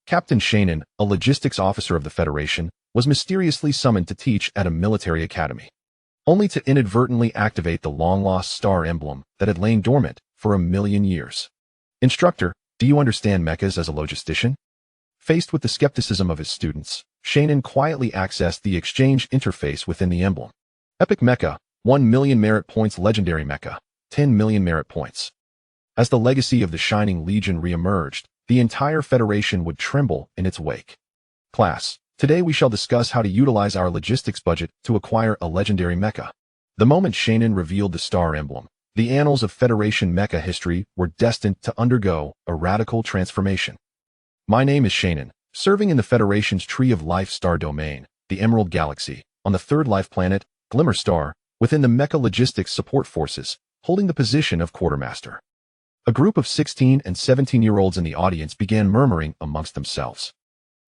Captain Xia Nan, a logistics officer of the Federation, was mysteriously summoned to teach at a military academy, only to inadvertently activate the long-lost star emblem that had lain dormant for 1,000,000 years. Instructor, do you understand mechas as a logistician? Faced with the skepticism of his students, Xia Nan quietly accessed the exchange interface within the emblem. Epic Mecha, 1,000,000 merit points. Legendary Mecha, 10,000,000 merit points. As the legacy of the Shining Legion re-emerged, the entire Federation would tremble in its wake. Class, today we shall discuss how to utilize our logistics budget to acquire a legendary mecha. The moment Xia Nan revealed the star emblem, the annals of Federation mecha history were destined to undergo a radical transformation. My name is Xia Nan, serving in the Federation's Tree of Life star domain, the Emerald Galaxy, on the third life planet, Glimmer Star, within the Mecha Logistics Support Forces, holding the position of Quartermaster. A group of 16 and 17-year-olds in the audience began murmuring amongst themselves.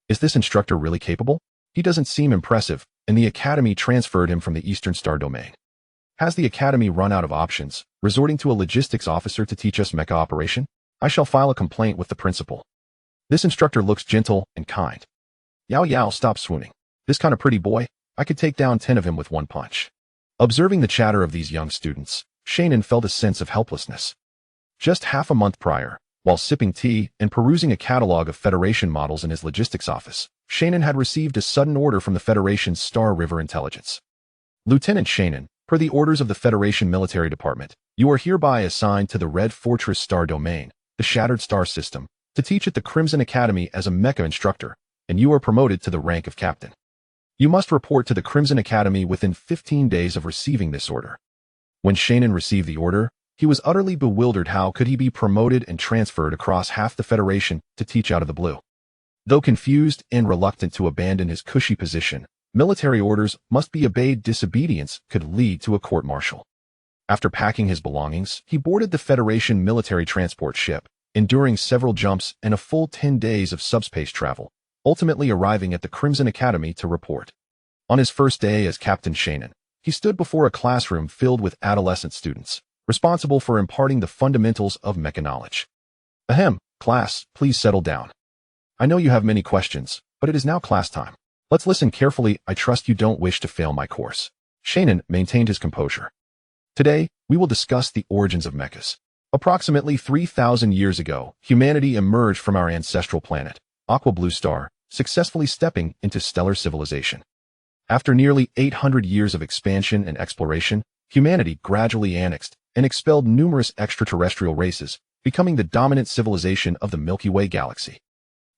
Is this instructor really capable? He doesn't seem impressive, and the Academy transferred him from the Eastern Star domain. Has the Academy run out of options, resorting to a logistics officer to teach us mecha operation? I shall file a complaint with the principal. This instructor looks gentle and kind. Yao, stop swooning. This kind of pretty boy, I could take down 10 of him with one punch. Observing the chatter of these young students, Xia Nan felt a sense of helplessness. Just half a month prior, while sipping tea and perusing a catalog of Federation models in his logistics office, Xia Nan had received a sudden order from the Federation's Star River Intelligence. Lieutenant Xia Nan, per the orders of the Federation Military Department, you are hereby assigned to the Red Fortress Star Domain, the Shattered Star System, to teach at the Crimson Academy as a mecha instructor, and you are promoted to the rank of captain. You must report to the Crimson Academy within 15 days of receiving this order. When Xia Nan received the order, he was utterly bewildered. How could he be promoted and transferred across half the Federation to teach out of the blue? Though confused and reluctant to abandon his cushy position, military orders must be obeyed. Disobedience could lead to a court-martial. After packing his belongings, he boarded the Federation military transport ship, enduring several jumps and a full 10 days of subspace travel, ultimately arriving at the Crimson Academy to report. On his first day as Captain Xia Nan, he stood before a classroom filled with adolescent students, responsible for imparting the fundamentals of mecha knowledge. Ahem, class, please settle down. I know you have many questions, but it is now class time. Let's listen carefully. I trust you don't wish to fail my course. Xia Nan maintained his composure. Today, we will discuss the origins of mechas. Approximately 3,000 years ago, humanity emerged from our ancestral planet, Aqua Blue Star, successfully stepping into stellar civilization. After nearly 800 years of expansion and exploration, humanity gradually annexed and expelled numerous extraterrestrial races, becoming the dominant civilization of the Milky Way galaxy.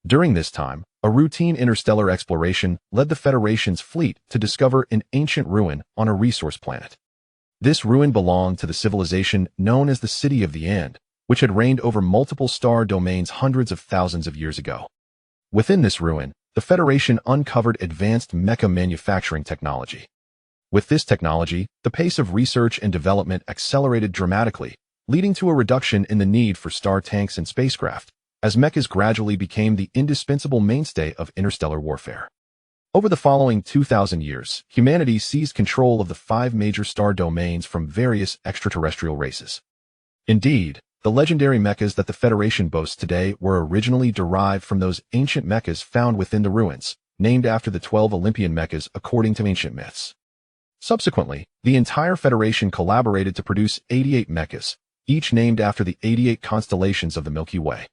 During this time, a routine interstellar exploration led the Federation's fleet to discover an ancient ruin on a resource planet. This ruin belonged to the civilization known as the City of the End, which had reigned over multiple star domains hundreds of thousands of years ago. Within this ruin, the Federation uncovered advanced mecha manufacturing technology. With this technology, the pace of research and development accelerated dramatically, leading to a reduction in the need for star tanks and spacecraft, as mechas gradually became the indispensable mainstay of interstellar warfare. Over the following 2,000 years, humanity seized control of the 5 major star domains from various extraterrestrial races. Indeed, the legendary mechas that the Federation boasts today were originally derived from those ancient mechas found within the ruins, named after the 12 Olympian mechas according to ancient myths. Subsequently, the entire Federation collaborated to produce 88 mechas, each named after the 88 constellations of the Milky Way.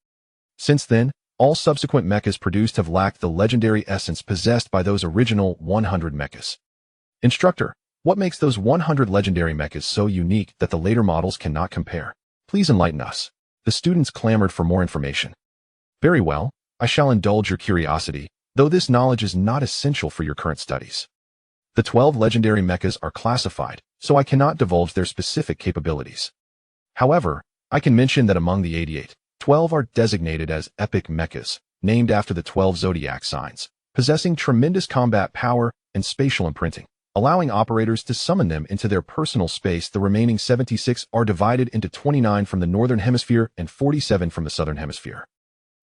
Since then, all subsequent mechas produced have lacked the legendary essence possessed by those original 100 mechas. Instructor, what makes those 100 legendary mechas so unique that the later models cannot compare? Please enlighten us. The students clamored for more information. Very well, I shall indulge your curiosity, though this knowledge is not essential for your current studies. The 12 legendary mechas are classified, so I cannot divulge their specific capabilities. However, I can mention that among the 88, 12 are designated as epic mechas, named after the 12 zodiac signs, possessing tremendous combat power and spatial imprinting, allowing operators to summon them into their personal space. The remaining 76 are divided into 29 from the northern hemisphere and 47 from the southern hemisphere.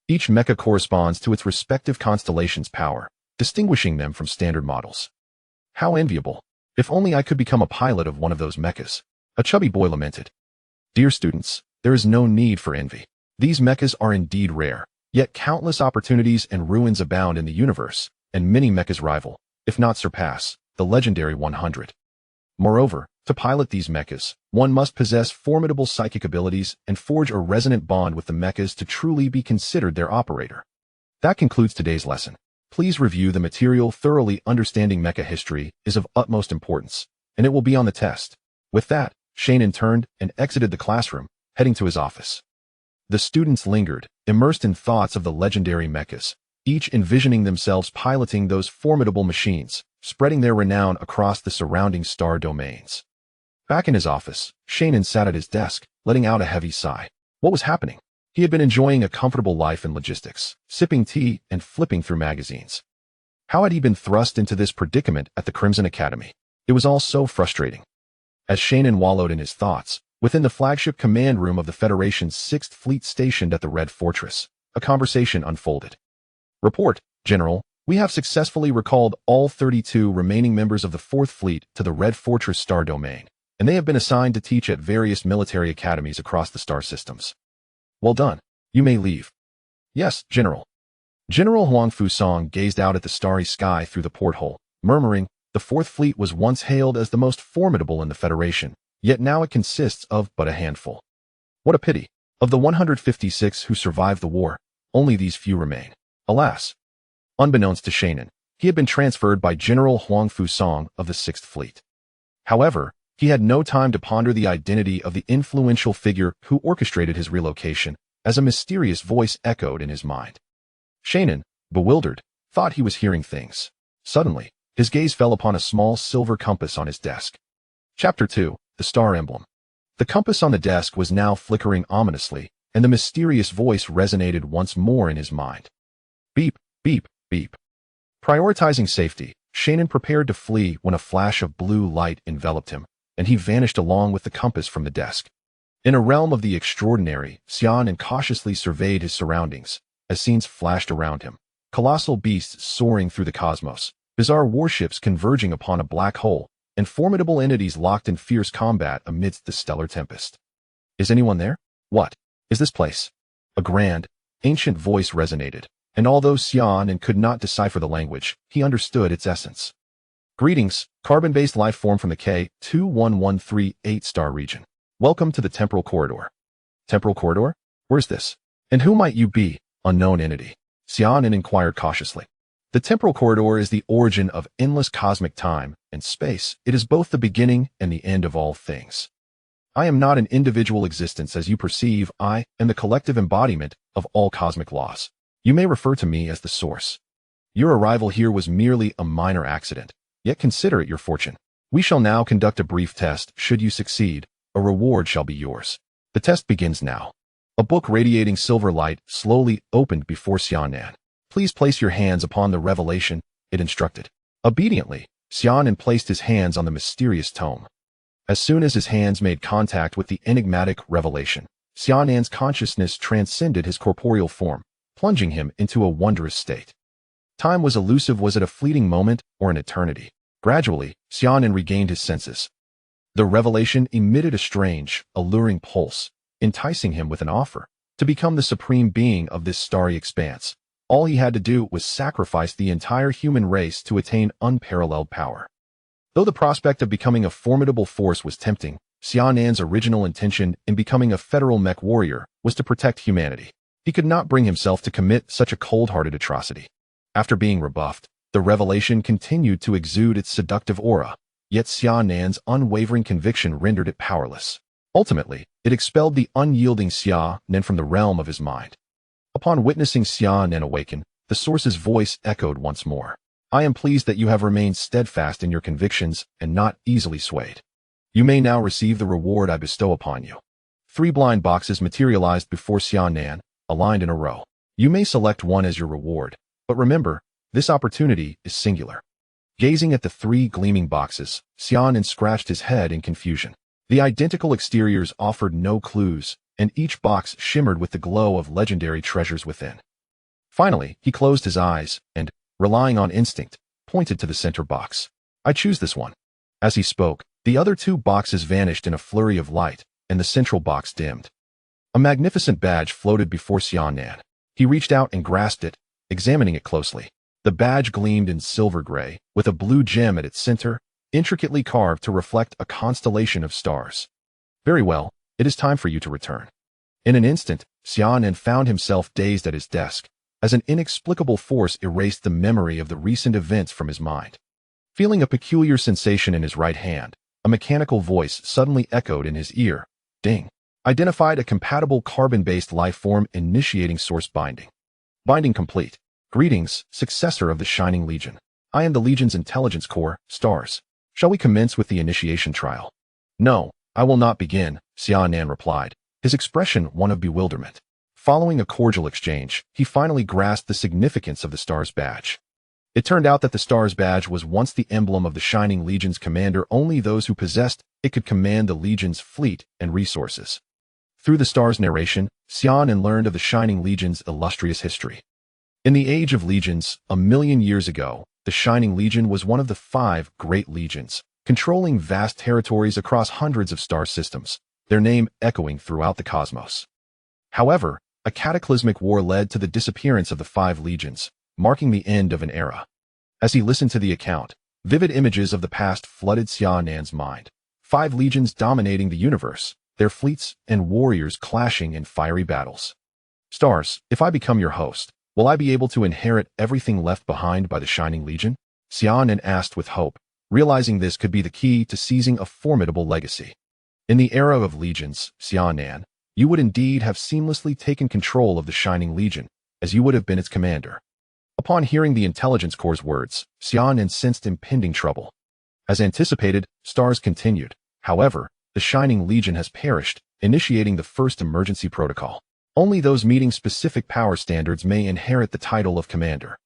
Each mecha corresponds to its respective constellation's power, distinguishing them from standard models. How enviable! If only I could become a pilot of one of those mechas, a chubby boy lamented. Dear students, there is no need for envy. These mechas are indeed rare, Yet countless opportunities and ruins abound in the universe, and many mechas rival, if not surpass, the legendary 100. Moreover, to pilot these mechas, one must possess formidable psychic abilities and forge a resonant bond with the mechas to truly be considered their operator. That concludes today's lesson. Please review the material thoroughly. Understanding mecha history is of utmost importance, and it will be on the test. With that, Xia Nan turned and exited the classroom, heading to his office. The students lingered, immersed in thoughts of the legendary mechas, each envisioning themselves piloting those formidable machines, spreading their renown across the surrounding star domains. Back in his office, Xia Nan sat at his desk, letting out a heavy sigh. What was happening? He had been enjoying a comfortable life in logistics, sipping tea and flipping through magazines. How had he been thrust into this predicament at the Crimson Academy? It was all so frustrating. As Xia Nan wallowed in his thoughts, within the flagship command room of the Federation's 6th Fleet stationed at the Red Fortress, a conversation unfolded. Report, General. We have successfully recalled all 32 remaining members of the 4th Fleet to the Red Fortress star domain, and they have been assigned to teach at various military academies across the star systems. Well done. You may leave. Yes, General. General Huang Fusong gazed out at the starry sky through the porthole, murmuring, the 4th Fleet was once hailed as the most formidable in the Federation, yet now it consists of but a handful. What a pity. Of the 156 who survived the war, only these few remain. Alas. Unbeknownst to Xia Nan, he had been transferred by General Huang Fusong of the 6th Fleet. However, he had no time to ponder the identity of the influential figure who orchestrated his relocation, as a mysterious voice echoed in his mind. Xia Nan, bewildered, thought he was hearing things. Suddenly, his gaze fell upon a small silver compass on his desk. Chapter 2, The Star Emblem. The compass on the desk was now flickering ominously, and the mysterious voice resonated once more in his mind. Beep, beep, beep. Prioritizing safety, Xia Nan prepared to flee when a flash of blue light enveloped him, and he vanished along with the compass from the desk. In a realm of the extraordinary, Xia Nan cautiously surveyed his surroundings, as scenes flashed around him. Colossal beasts soaring through the cosmos, bizarre warships converging upon a black hole, and formidable entities locked in fierce combat amidst the stellar tempest. Is anyone there? What is this place? A grand, ancient voice resonated, and although Xia Nan could not decipher the language, he understood its essence. Greetings, carbon-based life form from the K21138 star region. Welcome to the Temporal Corridor. Temporal Corridor? Where's this? And who might you be, unknown entity? Xia Nan inquired cautiously. The Temporal Corridor is the origin of endless cosmic time and space. It is both the beginning and the end of all things. I am not an individual existence as you perceive. I am the collective embodiment of all cosmic laws. You may refer to me as the source. Your arrival here was merely a minor accident, yet consider it your fortune. We shall now conduct a brief test. Should you succeed, a reward shall be yours. The test begins now. A book radiating silver light slowly opened before Xia Nan. Please place your hands upon the revelation, it instructed. Obediently, Xia Nan placed his hands on the mysterious tome. As soon as his hands made contact with the enigmatic revelation, Xia Nan's consciousness transcended his corporeal form, plunging him into a wondrous state. Time was elusive. Was it a fleeting moment or an eternity? Gradually, Xia Nan regained his senses. The revelation emitted a strange, alluring pulse, enticing him with an offer to become the supreme being of this starry expanse. All he had to do was sacrifice the entire human race to attain unparalleled power. Though the prospect of becoming a formidable force was tempting, Xia Nan's original intention in becoming a federal mech warrior was to protect humanity. He could not bring himself to commit such a cold-hearted atrocity. After being rebuffed, the revelation continued to exude its seductive aura, yet Xia Nan's unwavering conviction rendered it powerless. Ultimately, it expelled the unyielding Xia Nan from the realm of his mind. Upon witnessing Xia Nan awaken, the source's voice echoed once more. I am pleased that you have remained steadfast in your convictions and not easily swayed. You may now receive the reward I bestow upon you. 3 blind boxes materialized before Xia Nan, aligned in a row. You may select one as your reward, but remember, this opportunity is singular. Gazing at the 3 gleaming boxes, Xia Nan scratched his head in confusion. The identical exteriors offered no clues, and each box shimmered with the glow of legendary treasures within. Finally, he closed his eyes and, relying on instinct, pointed to the center box. I choose this one. As he spoke, the other 2 boxes vanished in a flurry of light, and the central box dimmed. A magnificent badge floated before Xia Nan. He reached out and grasped it, examining it closely. The badge gleamed in silver gray, with a blue gem at its center, intricately carved to reflect a constellation of stars. Very well, it is time for you to return. In an instant, Xia Nan found himself dazed at his desk, as an inexplicable force erased the memory of the recent events from his mind. Feeling a peculiar sensation in his right hand, a mechanical voice suddenly echoed in his ear. Ding. Identified a compatible carbon-based life form initiating source binding. Binding complete. Greetings, successor of the Shining Legion. I am the Legion's intelligence core, stars. Shall we commence with the initiation trial? No, I will not begin, Xia Nan replied, his expression one of bewilderment. Following a cordial exchange, he finally grasped the significance of the Stars badge. It turned out that the Stars badge was once the emblem of the Shining Legion's commander. Only those who possessed it could command the Legion's fleet and resources. Through the Stars narration, Xia Nan learned of the Shining Legion's illustrious history. In the Age of Legions, 1,000,000 years ago, the Shining Legion was one of the 5 great legions, controlling vast territories across hundreds of star systems, their name echoing throughout the cosmos. However, a cataclysmic war led to the disappearance of the 5 legions, marking the end of an era. As he listened to the account, vivid images of the past flooded Xia Nan's mind. 5 legions dominating the universe, their fleets and warriors clashing in fiery battles. Stars, if I become your host, will I be able to inherit everything left behind by the Shining Legion? Xia Nan asked with hope, realizing this could be the key to seizing a formidable legacy. In the era of legions, Xia Nan, you would indeed have seamlessly taken control of the Shining Legion, as you would have been its commander. Upon hearing the Intelligence Corps' words, Xia Nan sensed impending trouble. As anticipated, Stars continued. However, the Shining Legion has perished, initiating the first emergency protocol. Only those meeting specific power standards may inherit the title of commander.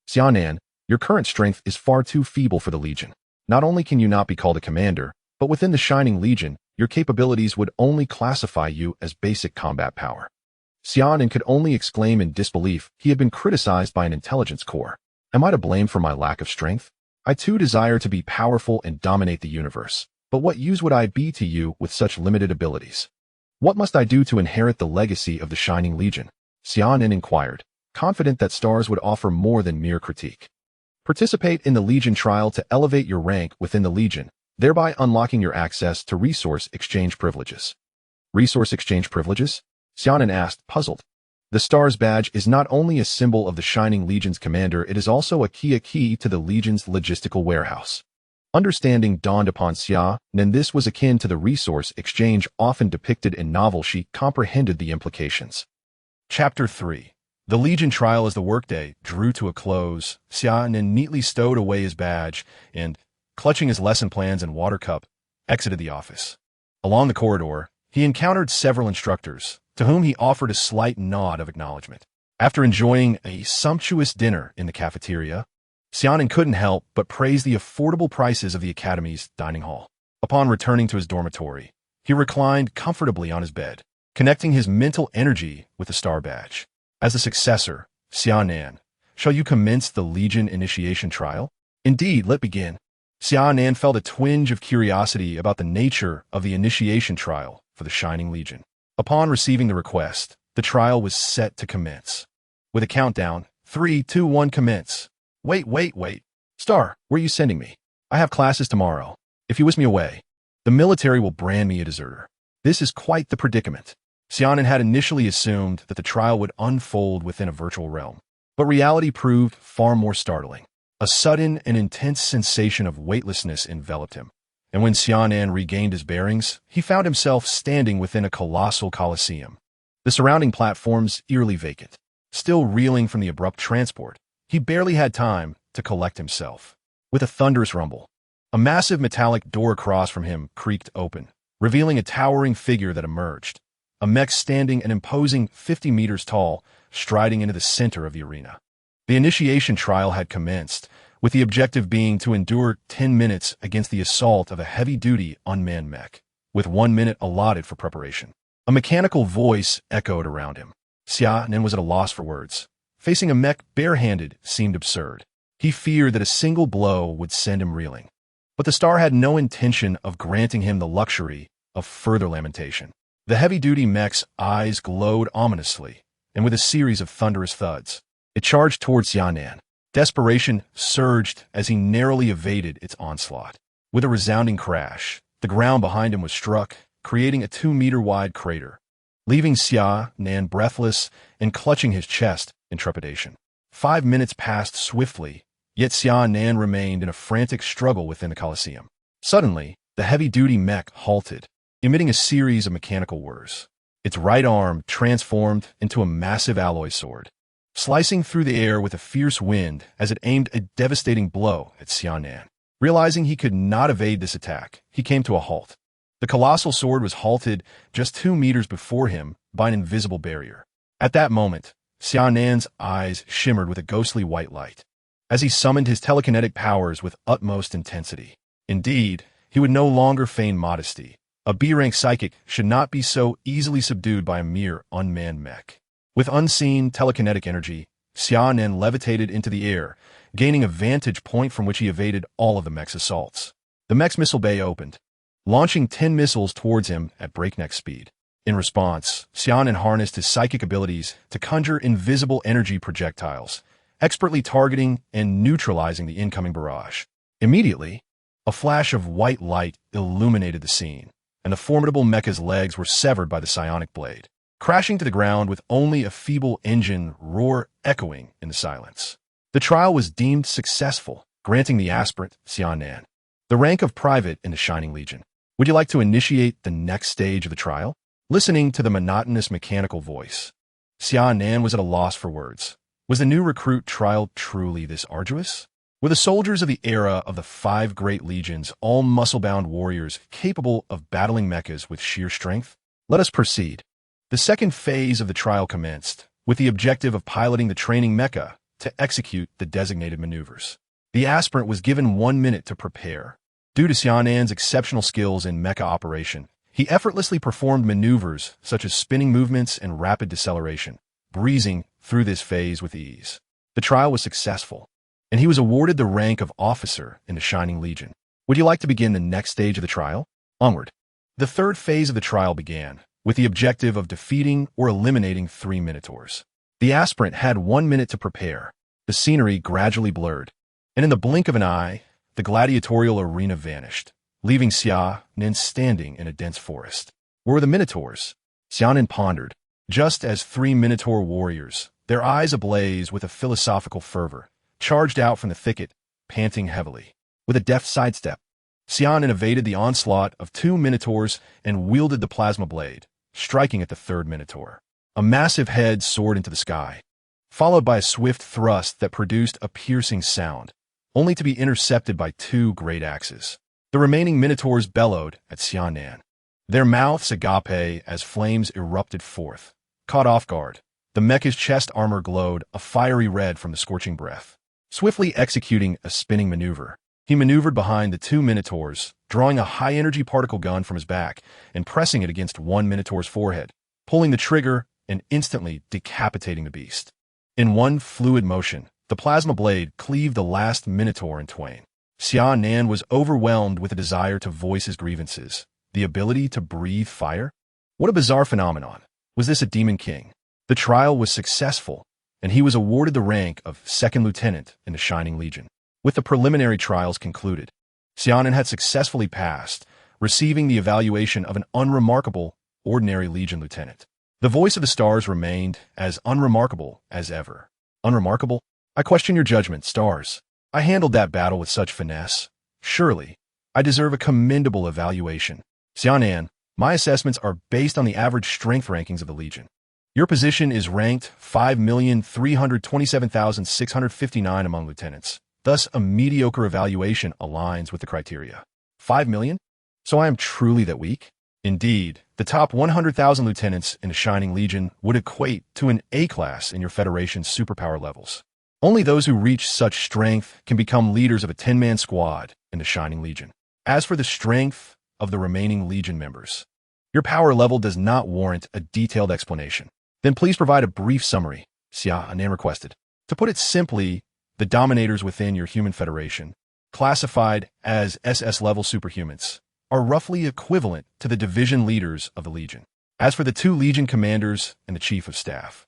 Xia Nan, your current strength is far too feeble for the Legion. Not only can you not be called a commander, but within the Shining Legion, your capabilities would only classify you as basic combat power. Xia Nan could only exclaim in disbelief. He had been criticized by an intelligence corps. Am I to blame for my lack of strength? I too desire to be powerful and dominate the universe, but what use would I be to you with such limited abilities? What must I do to inherit the legacy of the Shining Legion? Xia Nan inquired, confident that Stars would offer more than mere critique. Participate in the Legion trial to elevate your rank within the Legion, thereby unlocking your access to resource exchange privileges. Resource exchange privileges? Xia Nan asked, puzzled. The Stars badge is not only a symbol of the Shining Legion's commander, it is also a key to the Legion's logistical warehouse. Understanding dawned upon Xia Nan this was akin to the resource exchange often depicted in novels. She comprehended the implications. Chapter 3. The Legion trial as the workday drew to a close. Xia Nan neatly stowed away his badge and, clutching his lesson plans and water cup, exited the office. Along the corridor, he encountered several instructors, to whom he offered a slight nod of acknowledgement. After enjoying a sumptuous dinner in the cafeteria, Xia Nan couldn't help but praise the affordable prices of the Academy's dining hall. Upon returning to his dormitory, he reclined comfortably on his bed, connecting his mental energy with the star badge. As a successor, Xia Nan, shall you commence the Legion initiation trial? Indeed, let begin. Xia Nan felt a twinge of curiosity about the nature of the initiation trial for the Shining Legion. Upon receiving the request, the trial was set to commence. With a countdown, 3, 2, 1, commence. Wait. Star, where are you sending me? I have classes tomorrow. If you whisk me away, the military will brand me a deserter. This is quite the predicament. Xia Nan had initially assumed that the trial would unfold within a virtual realm, but reality proved far more startling. A sudden and intense sensation of weightlessness enveloped him, and when Xia Nan regained his bearings, he found himself standing within a colossal coliseum. The surrounding platforms eerily vacant. Still reeling from the abrupt transport, he barely had time to collect himself. With a thunderous rumble, a massive metallic door across from him creaked open, revealing a towering figure that emerged. A mech standing an imposing 50 meters tall, striding into the center of the arena. The initiation trial had commenced, with the objective being to endure 10 minutes against the assault of a heavy-duty unmanned mech, with 1 minute allotted for preparation. A mechanical voice echoed around him. Xia Nan was at a loss for words. Facing a mech barehanded seemed absurd. He feared that a single blow would send him reeling. But the star had no intention of granting him the luxury of further lamentation. The heavy-duty mech's eyes glowed ominously, and with a series of thunderous thuds, it charged towards Xia Nan. Desperation surged as he narrowly evaded its onslaught. With a resounding crash, the ground behind him was struck, creating a 2-meter-wide crater, leaving Xia Nan breathless and clutching his chest in trepidation. 5 minutes passed swiftly, yet Xia Nan remained in a frantic struggle within the Colosseum. Suddenly, the heavy-duty mech halted, emitting a series of mechanical whirs. Its right arm transformed into a massive alloy sword, slicing through the air with a fierce wind as it aimed a devastating blow at Xia Nan. Realizing he could not evade this attack, he came to a halt. The colossal sword was halted just 2 meters before him by an invisible barrier. At that moment, Xia Nan's eyes shimmered with a ghostly white light, as he summoned his telekinetic powers with utmost intensity. Indeed, he would no longer feign modesty. A B-rank psychic should not be so easily subdued by a mere unmanned mech. With unseen telekinetic energy, Xia Nan levitated into the air, gaining a vantage point from which he evaded all of the mech's assaults. The mech's missile bay opened, launching 10 missiles towards him at breakneck speed. In response, Xia Nan harnessed his psychic abilities to conjure invisible energy projectiles, expertly targeting and neutralizing the incoming barrage. Immediately, a flash of white light illuminated the scene, and the formidable mecha's legs were severed by the psionic blade, crashing to the ground with only a feeble engine roar echoing in the silence. The trial was deemed successful, granting the aspirant, Xia Nan, the rank of private in the Shining Legion. Would you like to initiate the next stage of the trial? Listening to the monotonous mechanical voice, Xia Nan was at a loss for words. Was the new recruit trial truly this arduous? Were the soldiers of the era of the 5 great legions all muscle-bound warriors capable of battling mechas with sheer strength? Let us proceed. The second phase of the trial commenced, with the objective of piloting the training mecha to execute the designated maneuvers. The aspirant was given 1 minute to prepare. Due to Xia Nan's exceptional skills in mecha operation, he effortlessly performed maneuvers such as spinning movements and rapid deceleration, breezing through this phase with ease. The trial was successful, and he was awarded the rank of officer in the Shining Legion. Would you like to begin the next stage of the trial? Onward. The third phase of the trial began, with the objective of defeating or eliminating 3 Minotaurs. The aspirant had 1 minute to prepare. The scenery gradually blurred, and in the blink of an eye, the gladiatorial arena vanished, leaving Xia Nan standing in a dense forest. Where were the Minotaurs? Xia Nan pondered. Just as 3 Minotaur warriors, their eyes ablaze with a philosophical fervor, charged out from the thicket, panting heavily. With a deft sidestep, Xia Nan evaded the onslaught of 2 Minotaurs and wielded the plasma blade, striking at the 3rd Minotaur. A massive head soared into the sky, followed by a swift thrust that produced a piercing sound, only to be intercepted by 2 great axes. The remaining Minotaurs bellowed at Xia Nan, their mouths agape as flames erupted forth. Caught off guard, the mecha's chest armor glowed a fiery red from the scorching breath. Swiftly executing a spinning maneuver, he maneuvered behind the 2 Minotaurs, drawing a high-energy particle gun from his back and pressing it against one Minotaur's forehead, pulling the trigger and instantly decapitating the beast. In one fluid motion, the plasma blade cleaved the last Minotaur in twain. Xia Nan was overwhelmed with a desire to voice his grievances. The ability to breathe fire? What a bizarre phenomenon. Was this a demon king? The trial was successful, and he was awarded the rank of 2nd Lieutenant in the Shining Legion. With the preliminary trials concluded, Xia Nan had successfully passed, receiving the evaluation of an unremarkable, ordinary Legion Lieutenant. The voice of the stars remained as unremarkable as ever. Unremarkable? I question your judgment, stars. I handled that battle with such finesse. Surely, I deserve a commendable evaluation. Xia Nan, my assessments are based on the average strength rankings of the Legion. Your position is ranked 5,327,659 among lieutenants. Thus, a mediocre evaluation aligns with the criteria. 5 million? So I am truly that weak? Indeed, the top 100,000 lieutenants in the Shining Legion would equate to an A-class in your Federation's superpower levels. Only those who reach such strength can become leaders of a 10-man squad in the Shining Legion. As for the strength of the remaining Legion members, your power level does not warrant a detailed explanation. Then please provide a brief summary, Xia Nan requested. To put it simply, the dominators within your human federation, classified as SS-level superhumans, are roughly equivalent to the division leaders of the Legion. As for the 2 Legion commanders and the Chief of Staff,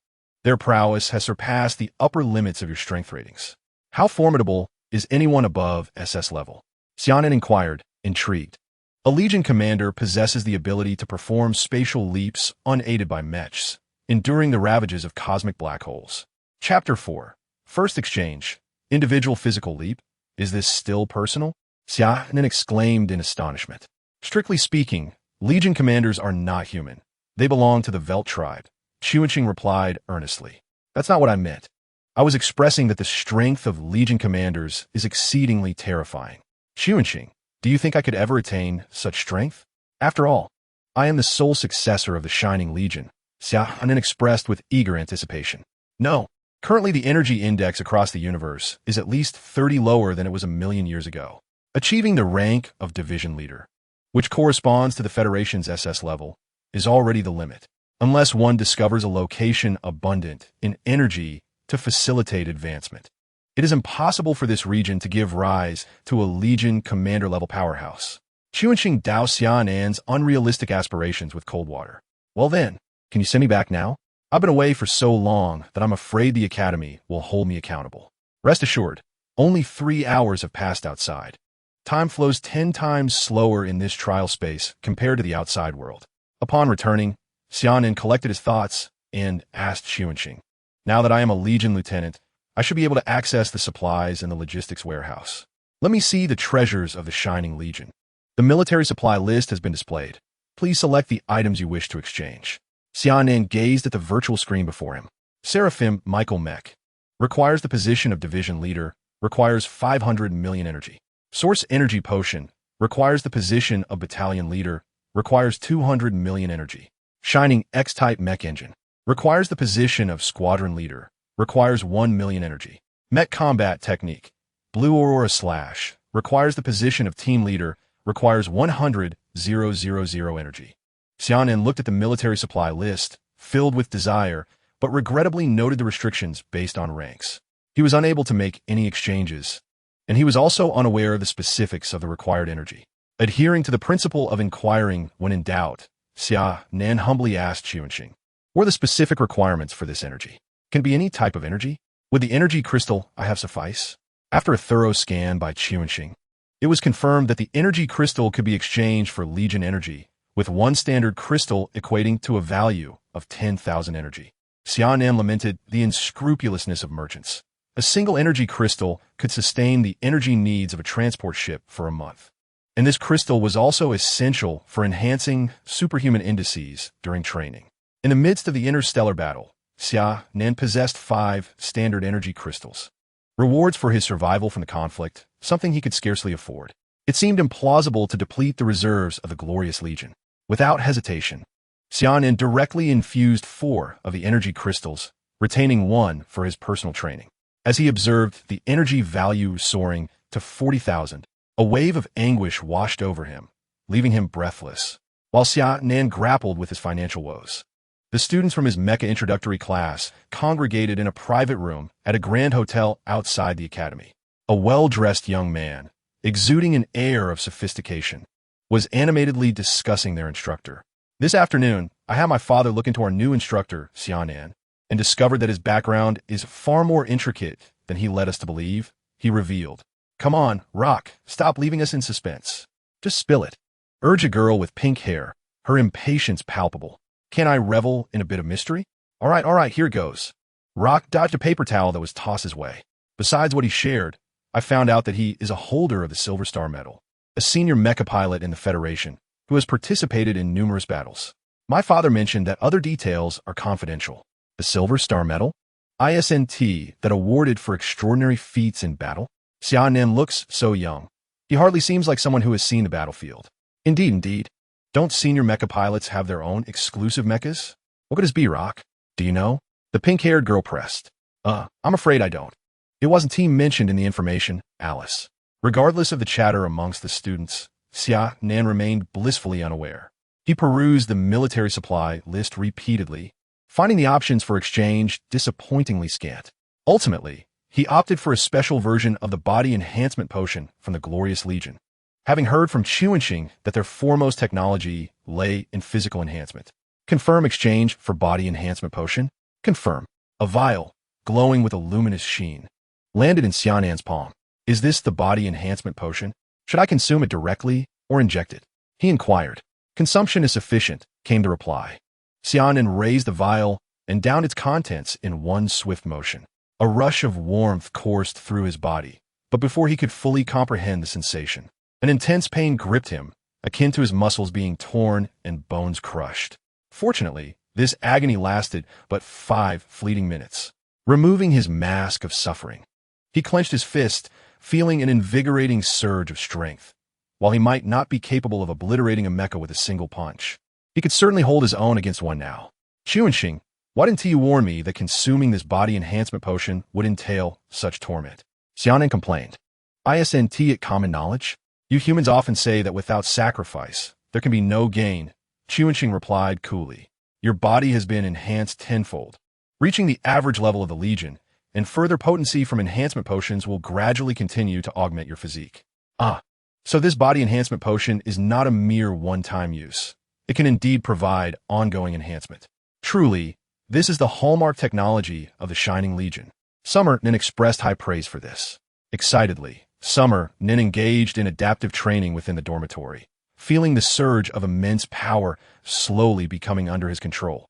Their prowess has surpassed the upper limits of your strength ratings. How formidable is anyone above SS level? Xia Nan inquired, intrigued. A Legion commander possesses the ability to perform spatial leaps unaided by mechs, enduring the ravages of cosmic black holes. Chapter 4. First Exchange. Individual Physical Leap. Is this still personal? Xia Nan exclaimed in astonishment. Strictly speaking, Legion commanders are not human. They belong to the Velt tribe. Chuanqing replied earnestly. That's not what I meant. I was expressing that the strength of Legion commanders is exceedingly terrifying. Chuanqing, do you think I could ever attain such strength? After all, I am the sole successor of the Shining Legion, Xia Nan expressed with eager anticipation. No, currently the energy index across the universe is at least 30 lower than it was 1,000,000 years ago. Achieving the rank of division leader, which corresponds to the Federation's SS level, is already the limit, unless one discovers a location abundant in energy to facilitate advancement. It is impossible for this region to give rise to a Legion commander-level powerhouse. Chuanqing doused Xia Nan's unrealistic aspirations with cold water. Well then, can you send me back now? I've been away for so long that I'm afraid the Academy will hold me accountable. Rest assured, only 3 hours have passed outside. Time flows 10 times slower in this trial space compared to the outside world. Upon returning, Xia Nan collected his thoughts and asked Chuanqing, now that I am a Legion lieutenant, I should be able to access the supplies in the logistics warehouse. Let me see the treasures of the Shining Legion. The military supply list has been displayed. Please select the items you wish to exchange. Xia Nan gazed at the virtual screen before him. Seraphim Michael Mech. Requires the position of division leader. Requires 500 million energy. Source energy potion. Requires the position of battalion leader. Requires 200 million energy. Shining X-type mech engine. Requires the position of squadron leader. Requires 1 million energy. Mech combat technique. Blue Aurora Slash. Requires the position of team leader. Requires 100,000 energy. Xia Nan looked at the military supply list, filled with desire, but regrettably noted the restrictions based on ranks. He was unable to make any exchanges, and he was also unaware of the specifics of the required energy. Adhering to the principle of inquiring when in doubt, Xia Nan humbly asked Chuanqing, what are the specific requirements for this energy? Can it be any type of energy? Would the energy crystal I have suffice? After a thorough scan by Chuanqing, it was confirmed that the energy crystal could be exchanged for Legion energy, with one standard crystal equating to a value of 10,000 energy. Xia Nan lamented the unscrupulousness of merchants. A single energy crystal could sustain the energy needs of a transport ship for a month. And this crystal was also essential for enhancing superhuman indices during training. In the midst of the interstellar battle, Xia Nan possessed 5 standard energy crystals. Rewards for his survival from the conflict, something he could scarcely afford. It seemed implausible to deplete the reserves of the glorious Legion. Without hesitation, Xia Nan directly infused 4 of the energy crystals, retaining 1 for his personal training. As he observed the energy value soaring to 40,000, a wave of anguish washed over him, leaving him breathless, while Xia Nan grappled with his financial woes. The students from his Mecha introductory class congregated in a private room at a grand hotel outside the academy. A well-dressed young man, exuding an air of sophistication, was animatedly discussing their instructor. This afternoon, I had my father look into our new instructor, Xia Nan, and discovered that his background is far more intricate than he led us to believe. He revealed, "Come on, Rock, stop leaving us in suspense. Just spill it." Urged a girl with pink hair, her impatience palpable. "Can I revel in a bit of mystery?" All right, here goes." Rock dodged a paper towel that was tossed his way. Besides what he shared, I found out that he is a holder of the Silver Star Medal, a senior mecha pilot in the Federation, who has participated in numerous battles. My father mentioned that other details are confidential. The Silver Star Medal? ISNT that awarded for extraordinary feats in battle? Xia Nan looks so young. He hardly seems like someone who has seen the battlefield. Indeed. Don't senior mecha pilots have their own exclusive mechas? What could this be, Rock? Do you know? The pink-haired girl pressed. I'm afraid I don't. It wasn't team mentioned in the information, Alice. Regardless of the chatter amongst the students, Xia Nan remained blissfully unaware. He perused the military supply list repeatedly, finding the options for exchange disappointingly scant. Ultimately, he opted for a special version of the body enhancement potion from the Glorious Legion, having heard from Chuanqing that their foremost technology lay in physical enhancement. Confirm exchange for body enhancement potion? Confirm. A vial, glowing with a luminous sheen, landed in Xia Nan's palm. Is this the body enhancement potion? Should I consume it directly or inject it? He inquired. Consumption is sufficient, came the reply. Xia Nan raised the vial and downed its contents in one swift motion. A rush of warmth coursed through his body, but before he could fully comprehend the sensation, an intense pain gripped him, akin to his muscles being torn and bones crushed. Fortunately, this agony lasted but 5 fleeting minutes, removing his mask of suffering. He clenched his fist, feeling an invigorating surge of strength. While he might not be capable of obliterating a mecha with a single punch, he could certainly hold his own against one now. Chuanxing, why didn't you warn me that consuming this body enhancement potion would entail such torment? Xia Nan complained. Isn't it common knowledge? You humans often say that without sacrifice, there can be no gain. Chuanxing replied coolly. Your body has been enhanced tenfold, reaching the average level of the Legion, and further potency from enhancement potions will gradually continue to augment your physique. So this body enhancement potion is not a mere one-time use. It can indeed provide ongoing enhancement. Truly, this is the hallmark technology of the Shining Legion. Summer Nin expressed high praise for this. Excitedly, Summer Nin engaged in adaptive training within the dormitory, feeling the surge of immense power slowly becoming under his control.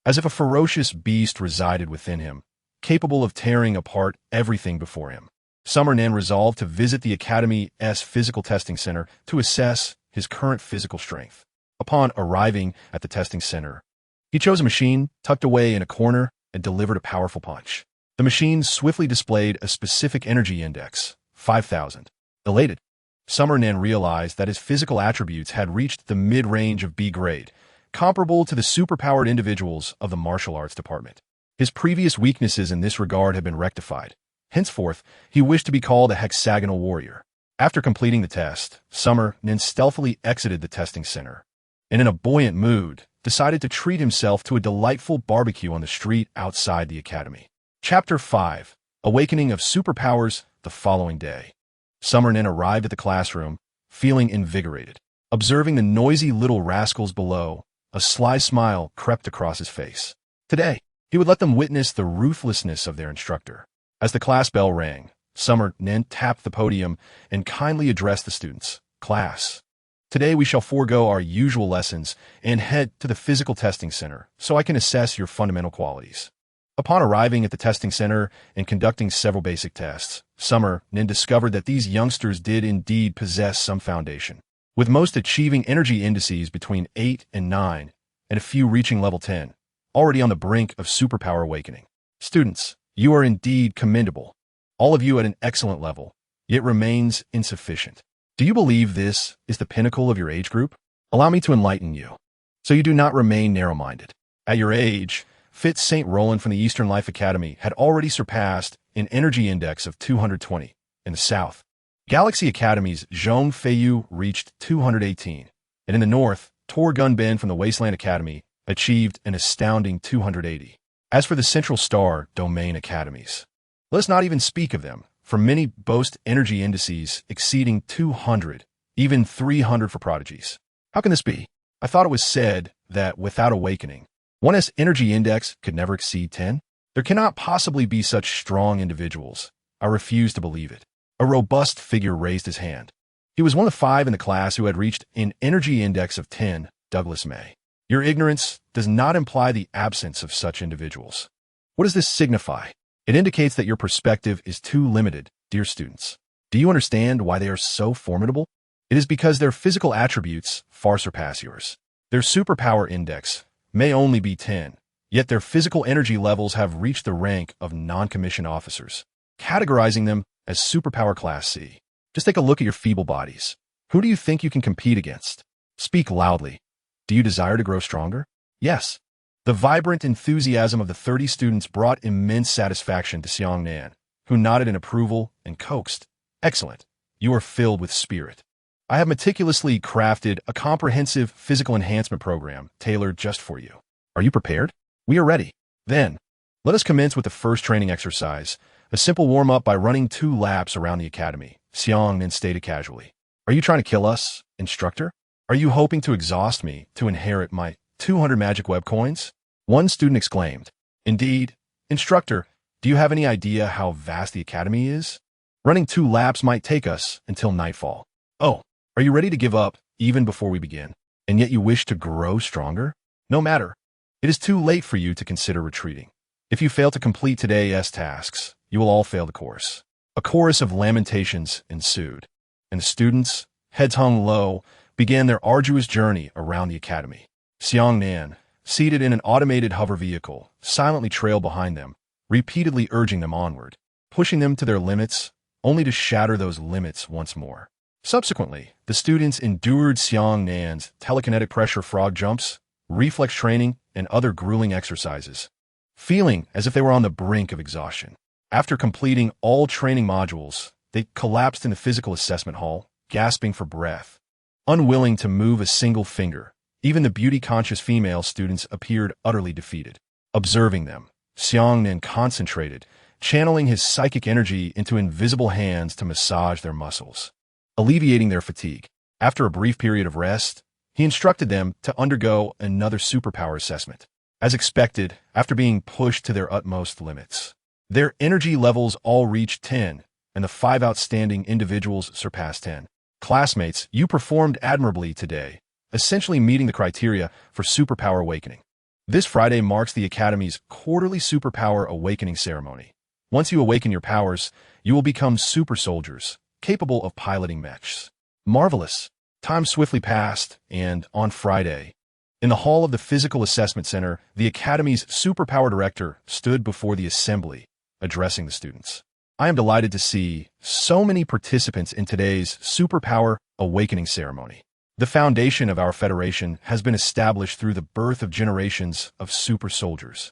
As if a ferocious beast resided within him, capable of tearing apart everything before him. Summer Nin resolved to visit the Academy's physical testing center to assess his current physical strength. Upon arriving at the testing center, he chose a machine tucked away in a corner and delivered a powerful punch. The machine swiftly displayed a specific energy index, 5,000. Elated, Summer Nin realized that his physical attributes had reached the mid-range of B grade, comparable to the superpowered individuals of the martial arts department. His previous weaknesses in this regard had been rectified. Henceforth, he wished to be called a hexagonal warrior. After completing the test, Summer Nin stealthily exited the testing center, and in a buoyant mood, decided to treat himself to a delightful barbecue on the street outside the academy. Chapter 5. Awakening of Superpowers the following day. Summer Nin arrived at the classroom, feeling invigorated. Observing the noisy little rascals below, a sly smile crept across his face. Today, he would let them witness the ruthlessness of their instructor. As the class bell rang, Summer Nin tapped the podium and kindly addressed the students. Class, today we shall forego our usual lessons and head to the physical testing center so I can assess your fundamental qualities. Upon arriving at the testing center and conducting several basic tests, Summer Nin discovered that these youngsters did indeed possess some foundation, with most achieving energy indices between 8 and 9, and a few reaching level 10, already on the brink of superpower awakening. Students, you are indeed commendable. All of you at an excellent level, yet remains insufficient. Do you believe this is the pinnacle of your age group? Allow me to enlighten you, so you do not remain narrow-minded. At your age, Fitz St. Roland from the Eastern Life Academy had already surpassed an energy index of 220 in the south. Galaxy Academy's Zhong Feiyu reached 218, and in the north, Tor Gun Ben from the Wasteland Academy achieved an astounding 280. As for the Central Star Domain Academies, let us not even speak of them, for many boast energy indices exceeding 200, even 300 for prodigies. How can this be? I thought it was said that without awakening, one's energy index could never exceed 10. There cannot possibly be such strong individuals. I refuse to believe it. A robust figure raised his hand. He was one of the 5 in the class who had reached an energy index of 10, Douglas May. Your ignorance does not imply the absence of such individuals. What does this signify? It indicates that your perspective is too limited, dear students. Do you understand why they are so formidable? It is because their physical attributes far surpass yours. Their superpower index may only be 10, yet their physical energy levels have reached the rank of non-commissioned officers, categorizing them as superpower class C. Just take a look at your feeble bodies. Who do you think you can compete against? Speak loudly. Do you desire to grow stronger? Yes. The vibrant enthusiasm of the 30 students brought immense satisfaction to Xia Nan, who nodded in approval and coaxed. Excellent. You are filled with spirit. I have meticulously crafted a comprehensive physical enhancement program tailored just for you. Are you prepared? We are ready. Then, let us commence with the first training exercise, a simple warm-up by running 2 laps around the academy. Xia Nan stated casually. Are you trying to kill us, Instructor? Are you hoping to exhaust me to inherit my 200 magic web coins? One student exclaimed. Indeed, Instructor, do you have any idea how vast the academy is? Running 2 laps might take us until nightfall. Oh, are you ready to give up even before we begin? And yet you wish to grow stronger? No matter. It is too late for you to consider retreating. If you fail to complete today's tasks, you will all fail the course. A chorus of lamentations ensued, and the students, heads hung low, began their arduous journey around the academy. Xia Nan, seated in an automated hover vehicle, silently trailed behind them, repeatedly urging them onward, pushing them to their limits, only to shatter those limits once more. Subsequently, the students endured Xia Nan's telekinetic pressure frog jumps, reflex training, and other grueling exercises, feeling as if they were on the brink of exhaustion. After completing all training modules, they collapsed in the physical assessment hall, gasping for breath. Unwilling to move a single finger, even the beauty-conscious female students appeared utterly defeated. Observing them, Xia Nan concentrated, channeling his psychic energy into invisible hands to massage their muscles, alleviating their fatigue. After a brief period of rest, he instructed them to undergo another superpower assessment. As expected, after being pushed to their utmost limits, their energy levels all reached 10, and the 5 outstanding individuals surpassed 10. Classmates, you performed admirably today, essentially meeting the criteria for superpower awakening. This Friday marks the Academy's quarterly superpower awakening ceremony. Once you awaken your powers, you will become super soldiers, capable of piloting mechs. Marvelous! Time swiftly passed, and on Friday, in the hall of the Physical Assessment Center, the Academy's superpower director stood before the assembly, addressing the students. I am delighted to see so many participants in today's superpower awakening ceremony. The foundation of our federation has been established through the birth of generations of super soldiers,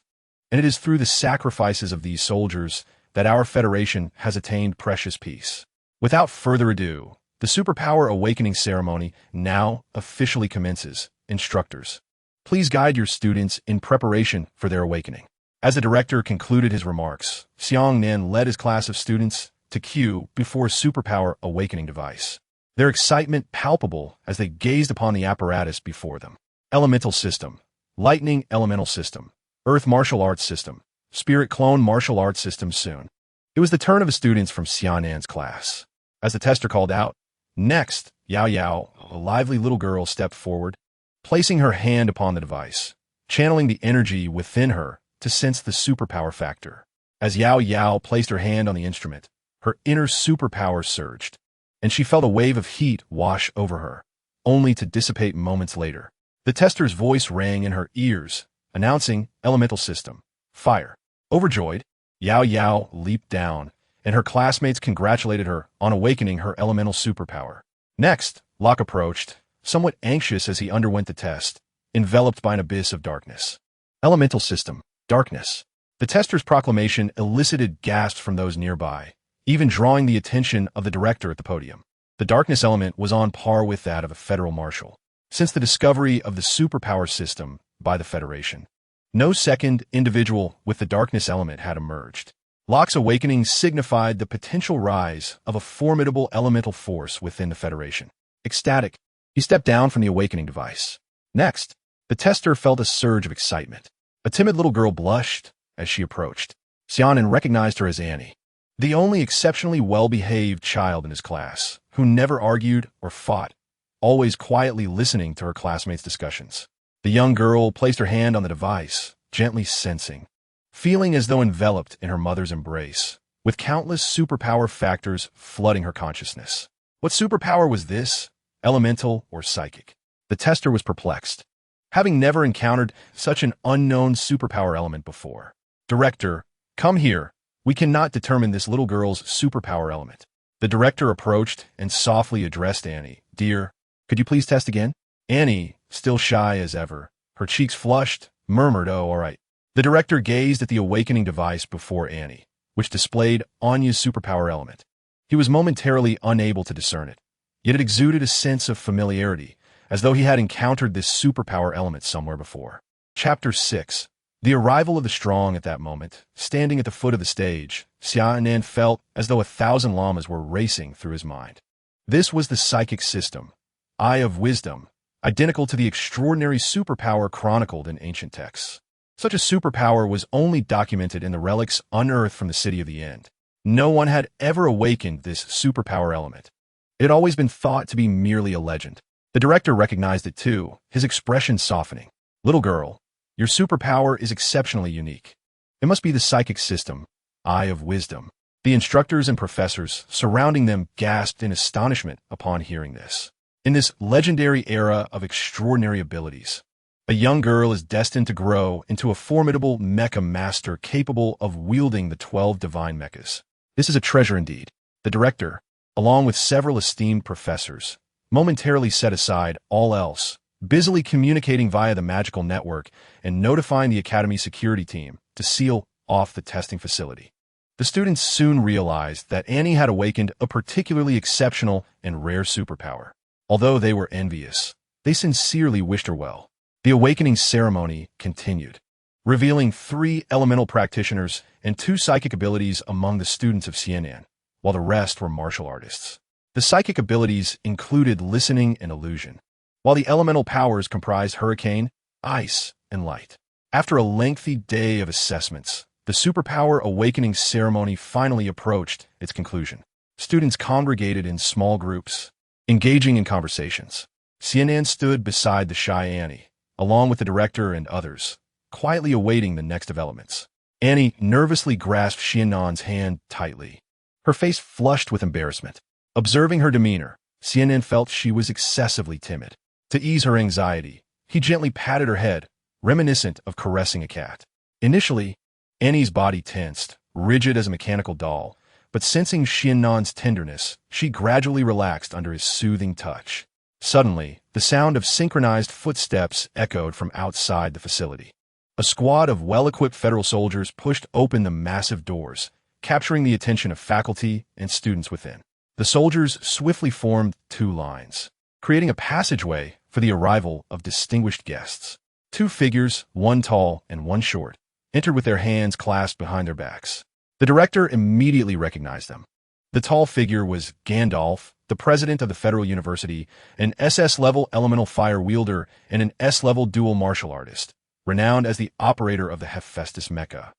and it is through the sacrifices of these soldiers that our federation has attained precious peace. Without further ado, the superpower awakening ceremony now officially commences. Instructors, please guide your students in preparation for their awakening. As the director concluded his remarks, Xia Nan led his class of students to queue before a superpower awakening device, their excitement palpable as they gazed upon the apparatus before them. Elemental system, lightning elemental system, earth martial arts system, spirit clone martial arts system soon. It was the turn of the students from Xia Nan's class. As the tester called out, "Next, Yao Yao," a lively little girl stepped forward, placing her hand upon the device, channeling the energy within her to sense the superpower factor. As Yao Yao placed her hand on the instrument, her inner superpower surged, and she felt a wave of heat wash over her, only to dissipate moments later. The tester's voice rang in her ears, announcing elemental system, fire. Overjoyed, Yao Yao leaped down, and her classmates congratulated her on awakening her elemental superpower. Next, Locke approached, somewhat anxious as he underwent the test, enveloped by an abyss of darkness. Elemental system, darkness. The tester's proclamation elicited gasps from those nearby, even drawing the attention of the director at the podium. The darkness element was on par with that of a federal marshal. Since the discovery of the superpower system by the Federation, no second individual with the darkness element had emerged. Locke's awakening signified the potential rise of a formidable elemental force within the Federation. Ecstatic, he stepped down from the awakening device. Next, the tester felt a surge of excitement. A timid little girl blushed as she approached. Xia Nan recognized her as Annie, the only exceptionally well-behaved child in his class, who never argued or fought, always quietly listening to her classmates' discussions. The young girl placed her hand on the device, gently sensing, feeling as though enveloped in her mother's embrace, with countless superpower factors flooding her consciousness. What superpower was this? Elemental or psychic? The tester was perplexed, having never encountered such an unknown superpower element before. Director, come here. We cannot determine this little girl's superpower element. The director approached and softly addressed Annie. Dear, could you please test again? Annie, still shy as ever, her cheeks flushed, murmured, "Oh, all right." The director gazed at the awakening device before Annie, which displayed Anya's superpower element. He was momentarily unable to discern it, yet it exuded a sense of familiarity, as though he had encountered this superpower element somewhere before. Chapter 6. The arrival of the strong. At that moment, standing at the foot of the stage, Xia Nan felt as though 1,000 llamas were racing through his mind. This was the psychic system, Eye of Wisdom, identical to the extraordinary superpower chronicled in ancient texts. Such a superpower was only documented in the relics unearthed from the City of the End. No one had ever awakened this superpower element. It had always been thought to be merely a legend. The director recognized it too, his expression softening. Little girl, your superpower is exceptionally unique. It must be the psychic system, Eye of Wisdom. The instructors and professors surrounding them gasped in astonishment upon hearing this. In this legendary era of extraordinary abilities, a young girl is destined to grow into a formidable mecha master capable of wielding the 12 divine mechas. This is a treasure indeed. The director, along with several esteemed professors, momentarily set aside all else, busily communicating via the magical network and notifying the Academy security team to seal off the testing facility. The students soon realized that Annie had awakened a particularly exceptional and rare superpower. Although they were envious, they sincerely wished her well. The awakening ceremony continued, revealing 3 elemental practitioners and 2 psychic abilities among the students of Xia Nan, while the rest were martial artists. The psychic abilities included listening and illusion, while the elemental powers comprised hurricane, ice, and light. After a lengthy day of assessments, the superpower awakening ceremony finally approached its conclusion. Students congregated in small groups, engaging in conversations. Xia Nan stood beside the shy Annie, along with the director and others, quietly awaiting the next developments. Annie nervously grasped Xia Nan's hand tightly, her face flushed with embarrassment. Observing her demeanor, Xia Nan felt she was excessively timid. To ease her anxiety, he gently patted her head, reminiscent of caressing a cat. Initially, Annie's body tensed, rigid as a mechanical doll, but sensing Xia Nan's tenderness, she gradually relaxed under his soothing touch. Suddenly, the sound of synchronized footsteps echoed from outside the facility. A squad of well-equipped federal soldiers pushed open the massive doors, capturing the attention of faculty and students within. The soldiers swiftly formed 2 lines, creating a passageway for the arrival of distinguished guests. 2 figures, one tall and one short, entered with their hands clasped behind their backs. The director immediately recognized them. The tall figure was Gandalf, the president of the Federal University, an SS-level elemental fire wielder and an S-level dual martial artist, renowned as the operator of the Hephaestus Mecha,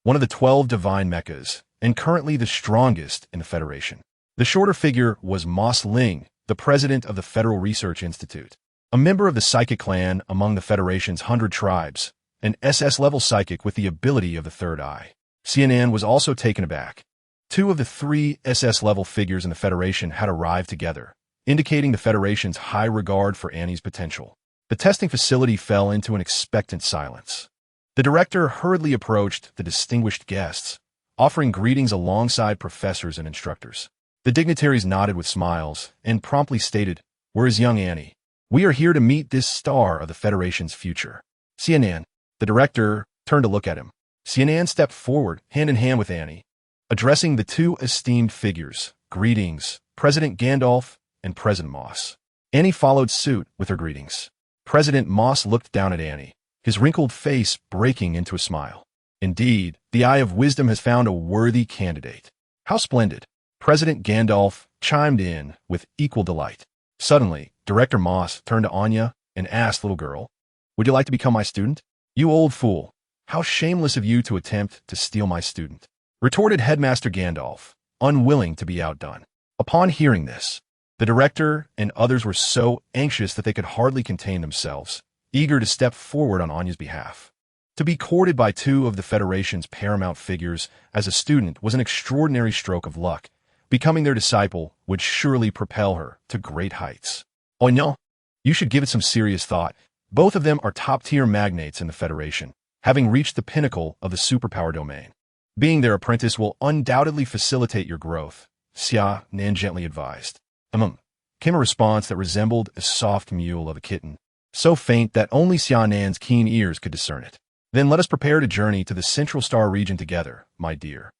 one of the 12 divine mechas, and currently the strongest in the Federation. The shorter figure was Moss Ling, the president of the Federal Research Institute, a member of the Psychic Clan among the Federation's 100 tribes, an SS-level psychic with the ability of the third eye. Xia Nan was also taken aback. 2 of the 3 SS-level figures in the Federation had arrived together, indicating the Federation's high regard for Annie's potential. The testing facility fell into an expectant silence. The director hurriedly approached the distinguished guests, offering greetings alongside professors and instructors. The dignitaries nodded with smiles and promptly stated, "Where is young Annie? We are here to meet this star of the Federation's future." Xia Nan, the director, turned to look at him. Xia Nan stepped forward, hand in hand with Annie, addressing the 2 esteemed figures, "Greetings, President Gandalf and President Moss." Annie followed suit with her greetings. President Moss looked down at Annie, his wrinkled face breaking into a smile. "Indeed, the Eye of Wisdom has found a worthy candidate. How splendid." President Gandalf chimed in with equal delight. Suddenly, Director Moss turned to Anya and asked, "Little girl, would you like to become my student?" "You old fool, how shameless of you to attempt to steal my student," retorted Headmaster Gandalf, unwilling to be outdone. Upon hearing this, the director and others were so anxious that they could hardly contain themselves, eager to step forward on Anya's behalf. To be courted by 2 of the Federation's paramount figures as a student was an extraordinary stroke of luck. Becoming their disciple would surely propel her to great heights. Anya, you should give it some serious thought. Both of them are top-tier magnates in the Federation, having reached the pinnacle of the superpower domain. Being their apprentice will undoubtedly facilitate your growth, Xia Nan gently advised. Came a response that resembled a soft mew of a kitten, so faint that only Xia Nan's keen ears could discern it. "Then let us prepare to journey to the Central Star region together, my dear.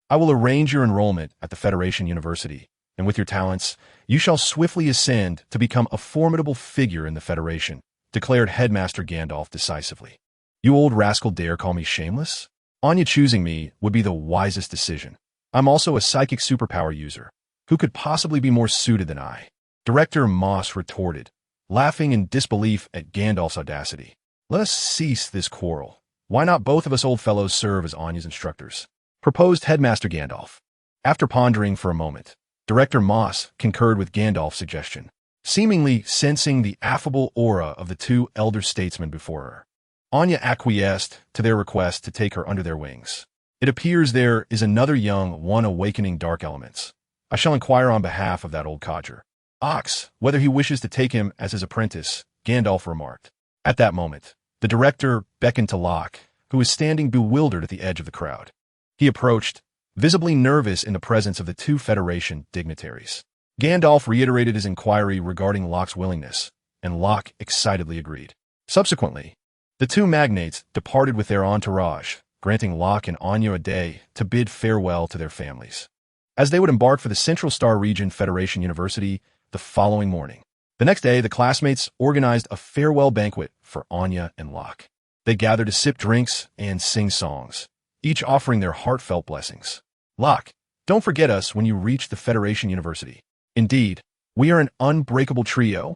I will arrange your enrollment at the Federation University, and with your talents, you shall swiftly ascend to become a formidable figure in the Federation," declared Headmaster Gandalf decisively. "You old rascal dare call me shameless? Anya choosing me would be the wisest decision. I'm also a psychic superpower user. Who could possibly be more suited than I?" Director Moss retorted, laughing in disbelief at Gandalf's audacity. "Let us cease this quarrel. Why not both of us old fellows serve as Anya's instructors? Proposed Headmaster Gandalf. After pondering for a moment, Director Moss concurred with Gandalf's suggestion, seemingly sensing the affable aura of the two elder statesmen before her. Anya acquiesced to their request to take her under their wings. It appears there is another young one awakening dark elements. I shall inquire on behalf of that old codger. Ox, whether he wishes to take him as his apprentice, Gandalf remarked. At that moment, the director beckoned to Locke, who was standing bewildered at the edge of the crowd. He approached, visibly nervous in the presence of the two Federation dignitaries. Gandalf reiterated his inquiry regarding Locke's willingness, and Locke excitedly agreed. Subsequently, the two magnates departed with their entourage, granting Locke and Anya a day to bid farewell to their families. As they would embark for the Central Star Region Federation University the following morning. The next day, the classmates organized a farewell banquet for Anya and Locke. They gathered to sip drinks and sing songs, each offering their heartfelt blessings. Locke, don't forget us when you reach the Federation University. Indeed, we are an unbreakable trio.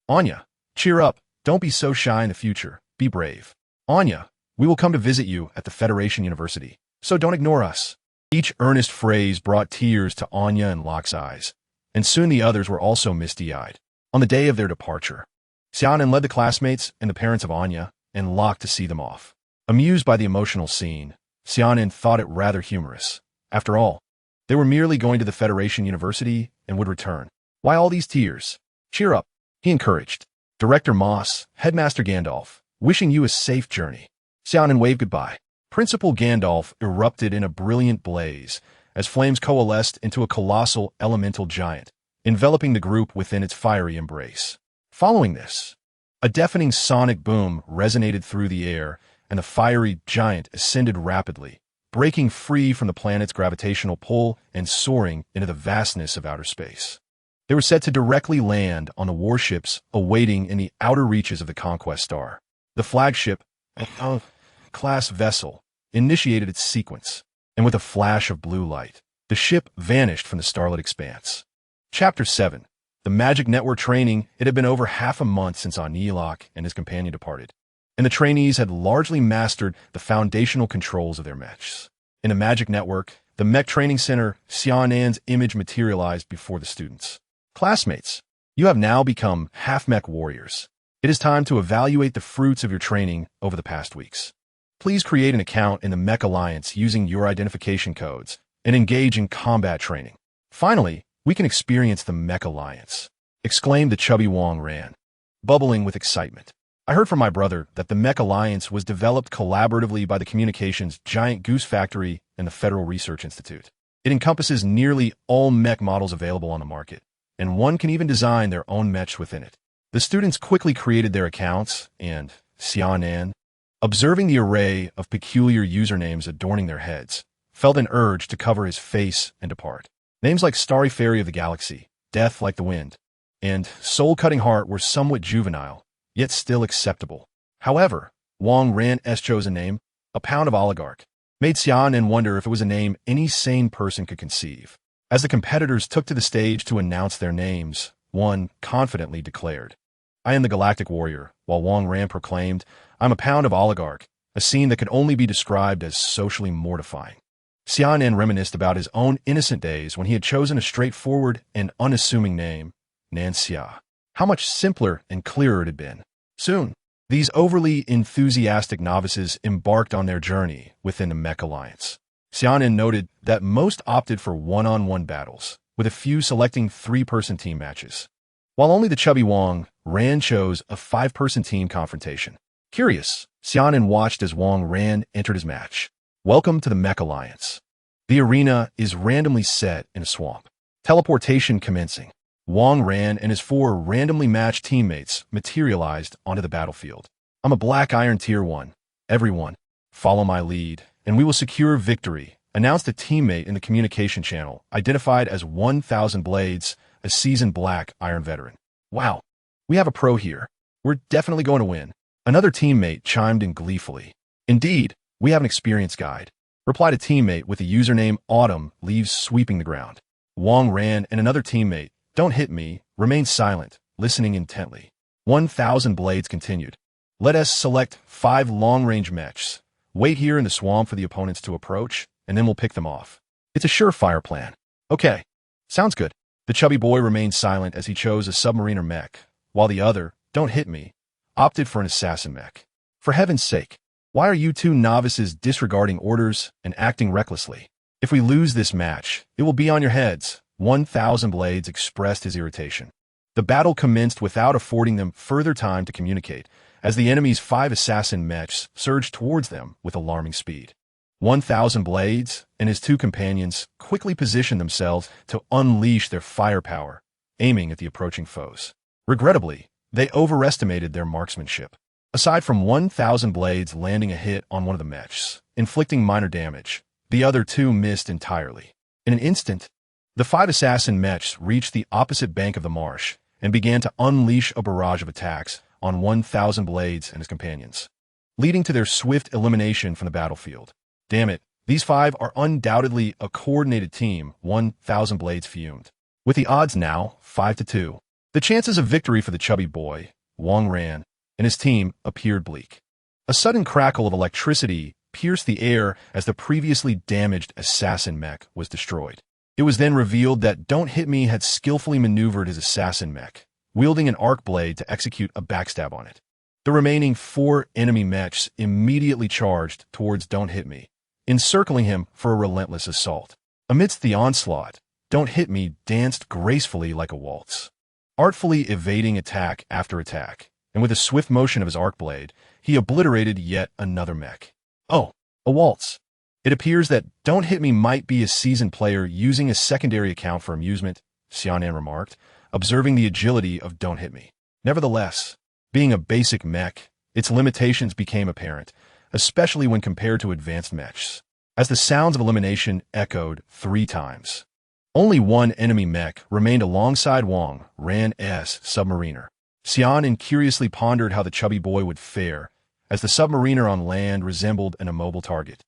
Anya, cheer up. Don't be so shy in the future. Be brave. Anya, we will come to visit you at the Federation University, so don't ignore us. Each earnest phrase brought tears to Anya and Locke's eyes, and soon the others were also misty-eyed. On the day of their departure, Xia Nan led the classmates and the parents of Anya and Locke to see them off. Amused by the emotional scene, Xia Nan thought it rather humorous. After all, they were merely going to the Federation University and would return. Why all these tears? Cheer up, he encouraged. Director Moss, Headmaster Gandalf, wishing you a safe journey. Xia Nan waved goodbye. Principal Gandalf erupted in a brilliant blaze as flames coalesced into a colossal elemental giant, enveloping the group within its fiery embrace. Following this, a deafening sonic boom resonated through the air, and the fiery giant ascended rapidly, breaking free from the planet's gravitational pull and soaring into the vastness of outer space. They were set to directly land on the warships awaiting in the outer reaches of the Conquest Star. The flagship, class vessel, initiated its sequence, and with a flash of blue light, the ship vanished from the starlit expanse. Chapter 7. The Magic Network Training. It had been over half a month since Locke and his companion departed, and the trainees had largely mastered the foundational controls of their mechs. In the Magic Network, the Mech Training Center, Xia Nan's image materialized before the students. Classmates, you have now become half-mech warriors. It is time to evaluate the fruits of your training over the past weeks. Please create an account in the Mech Alliance using your identification codes and engage in combat training. Finally, we can experience the Mech Alliance, exclaimed the chubby Wong Ran, bubbling with excitement. I heard from my brother that the Mech Alliance was developed collaboratively by the Communications Giant Goose Factory and the Federal Research Institute. It encompasses nearly all mech models available on the market, and one can even design their own mechs within it. The students quickly created their accounts, and Xia Nan, observing the array of peculiar usernames adorning their heads, felt an urge to cover his face and depart. Names like Starry Fairy of the Galaxy, Death Like the Wind, and Soul-Cutting Heart were somewhat juvenile, yet still acceptable. However, Wong Ran's chosen name, a Pound of Oligarch, made Xia Nan wonder if it was a name any sane person could conceive. As the competitors took to the stage to announce their names, one confidently declared, I am the Galactic Warrior, while Wong Ran proclaimed, I'm a Pound of Oligarch, a scene that could only be described as socially mortifying. Xia Nan reminisced about his own innocent days when he had chosen a straightforward and unassuming name, Nan Xia. How much simpler and clearer it had been. Soon, these overly enthusiastic novices embarked on their journey within the Mech Alliance. Xia Nan noted that most opted for one-on-one battles, with a few selecting three-person team matches, while only the chubby Wong Ran chose a five-person team confrontation. Curious, Xia Nan watched as Wong Ran entered his match. Welcome to the Mech Alliance. The arena is randomly set in a swamp. Teleportation commencing. Wong Ran and his four randomly matched teammates materialized onto the battlefield. I'm a Black Iron Tier 1. Everyone, follow my lead, and we will secure victory, announced a teammate in the communication channel, identified as 1000 Blades, a seasoned Black Iron veteran. Wow, we have a pro here. We're definitely going to win. Another teammate chimed in gleefully. Indeed, we have an experienced guide, replied a teammate with the username Autumn Leaves Sweeping the Ground. Wong Ran and another teammate, Don't hit me, remained silent, listening intently. 1000 Blades continued. Let us select 5 long-range mechs, Wait here in the swamp for the opponents to approach, and then we'll pick them off. It's a surefire plan. Okay. Sounds good. The chubby boy remained silent as he chose a submariner mech, while the other, Don't Hit Me, opted for an assassin mech. For heaven's sake, why are you two novices disregarding orders and acting recklessly? If we lose this match, it will be on your heads. 1,000 Blades expressed his irritation. The battle commenced without affording them further time to communicate, as the enemy's 5 assassin mechs surged towards them with alarming speed. 1,000 Blades and his 2 companions quickly positioned themselves to unleash their firepower, aiming at the approaching foes. Regrettably, they overestimated their marksmanship. Aside from 1,000 Blades landing a hit on one of the mechs, inflicting minor damage, the other 2 missed entirely. In an instant, the 5 assassin mechs reached the opposite bank of the marsh and began to unleash a barrage of attacks on 1,000 Blades and his companions, leading to their swift elimination from the battlefield. Damn it, these 5 are undoubtedly a coordinated team, 1,000 Blades fumed. With the odds now 5-2, the chances of victory for the chubby boy, Wang Ran, and his team appeared bleak. A sudden crackle of electricity pierced the air as the previously damaged assassin mech was destroyed. It was then revealed that Don't Hit Me had skillfully maneuvered his assassin mech, wielding an arc blade to execute a backstab on it. The remaining 4 enemy mechs immediately charged towards Don't Hit Me, encircling him for a relentless assault. Amidst the onslaught, Don't Hit Me danced gracefully like a waltz, artfully evading attack after attack, and with a swift motion of his arc blade, he obliterated yet another mech. Oh, a waltz. It appears that Don't Hit Me might be a seasoned player using a secondary account for amusement, Xia Nan remarked, observing the agility of Don't Hit Me. Nevertheless, being a basic mech, its limitations became apparent, especially when compared to advanced mechs, as the sounds of elimination echoed 3 times. Only 1 enemy mech remained alongside Wang Ran's submariner. Xia Nan curiously pondered how the chubby boy would fare, as the submariner on land resembled an immobile target.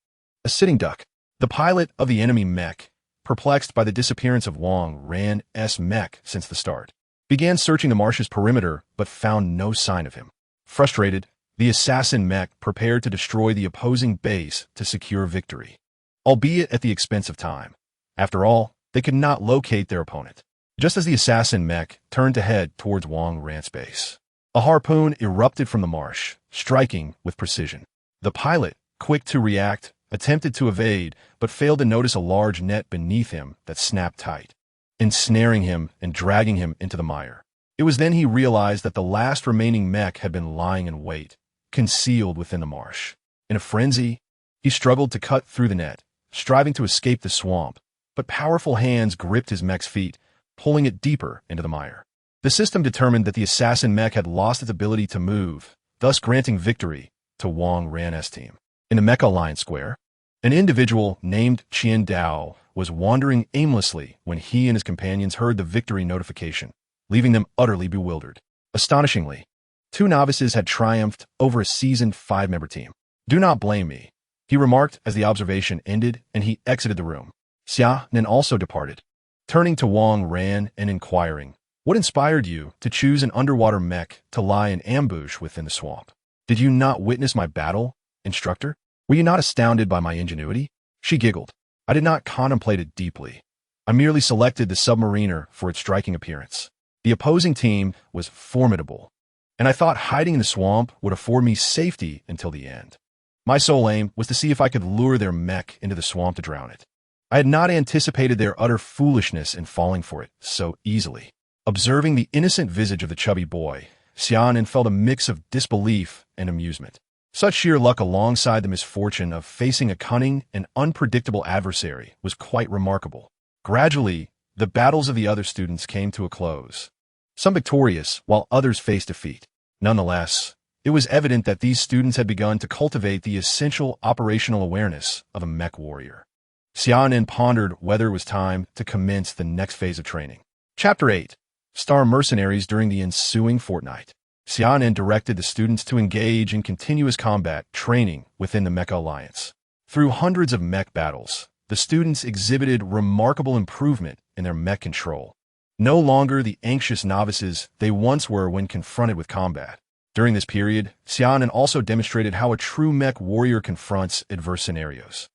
A sitting duck. The pilot of the enemy mech, perplexed by the disappearance of Wang Ran's mech since the start, began searching the marsh's perimeter but found no sign of him. Frustrated, the assassin mech prepared to destroy the opposing base to secure victory, albeit at the expense of time. After all, they could not locate their opponent. Just as the assassin mech turned to head towards Wang Ran's base, a harpoon erupted from the marsh, striking with precision. The pilot, quick to react, attempted to evade, but failed to notice a large net beneath him that snapped tight, ensnaring him and dragging him into the mire. It was then he realized that the last remaining mech had been lying in wait, concealed within the marsh. In a frenzy, he struggled to cut through the net, striving to escape the swamp, but powerful hands gripped his mech's feet, pulling it deeper into the mire. The system determined that the assassin mech had lost its ability to move, thus granting victory to Wang Ran's team. In the Mecha Alliance Square, an individual named Qian Dao was wandering aimlessly when he and his companions heard the victory notification, leaving them utterly bewildered. Astonishingly, 2 novices had triumphed over a seasoned 5-member team. Do not blame me, he remarked as the observation ended and he exited the room. Xia Nan also departed, turning to Wang Ran and inquiring, "What inspired you to choose an underwater mech to lie in ambush within the swamp? Did you not witness my battle, Instructor? Were you not astounded by my ingenuity?" She giggled. "I did not contemplate it deeply. I merely selected the submariner for its striking appearance. The opposing team was formidable, and I thought hiding in the swamp would afford me safety until the end. My sole aim was to see if I could lure their mech into the swamp to drown it. I had not anticipated their utter foolishness in falling for it so easily." Observing the innocent visage of the chubby boy, Xia Nan felt a mix of disbelief and amusement. Such sheer luck alongside the misfortune of facing a cunning and unpredictable adversary was quite remarkable. Gradually, the battles of the other students came to a close, some victorious while others faced defeat. Nonetheless, it was evident that these students had begun to cultivate the essential operational awareness of a mech warrior. Xia Nan pondered whether it was time to commence the next phase of training. Chapter 8. Star Mercenaries during the ensuing fortnight. Xia Nan directed the students to engage in continuous combat training within the Mecha Alliance. Through hundreds of mech battles, the students exhibited remarkable improvement in their mech control. No longer the anxious novices they once were when confronted with combat. During this period, Xia Nan also demonstrated how a true mech warrior confronts adverse scenarios.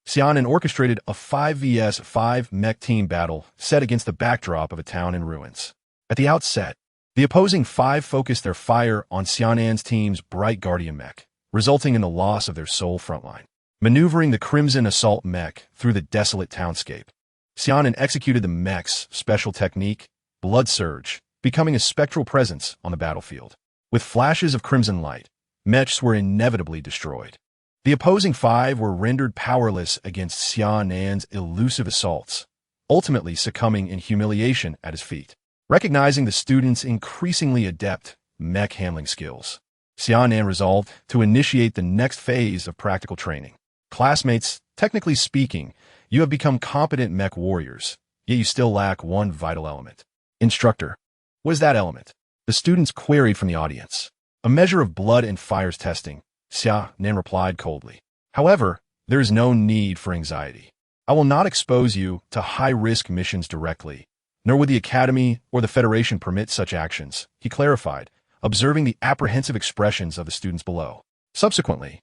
Xia Nan orchestrated a 5 vs 5 mech team battle set against the backdrop of a town in ruins. At the outset, the opposing 5 focused their fire on Xia Nan's team's bright guardian mech, resulting in the loss of their sole frontline. Maneuvering the Crimson Assault mech through the desolate townscape, Xia Nan executed the mech's special technique, Blood Surge, becoming a spectral presence on the battlefield. With flashes of crimson light, mechs were inevitably destroyed. The opposing 5 were rendered powerless against Xia Nan's elusive assaults, ultimately succumbing in humiliation at his feet. Recognizing the students' increasingly adept mech handling skills, Xia Nan resolved to initiate the next phase of practical training. Classmates, technically speaking, you have become competent mech warriors, yet you still lack one vital element. Instructor, what is that element? The students queried from the audience. A measure of blood and fire's testing, Xia Nan replied coldly. However, there is no need for anxiety. I will not expose you to high-risk missions directly, nor would the Academy or the Federation permit such actions, he clarified, observing the apprehensive expressions of the students below. Subsequently,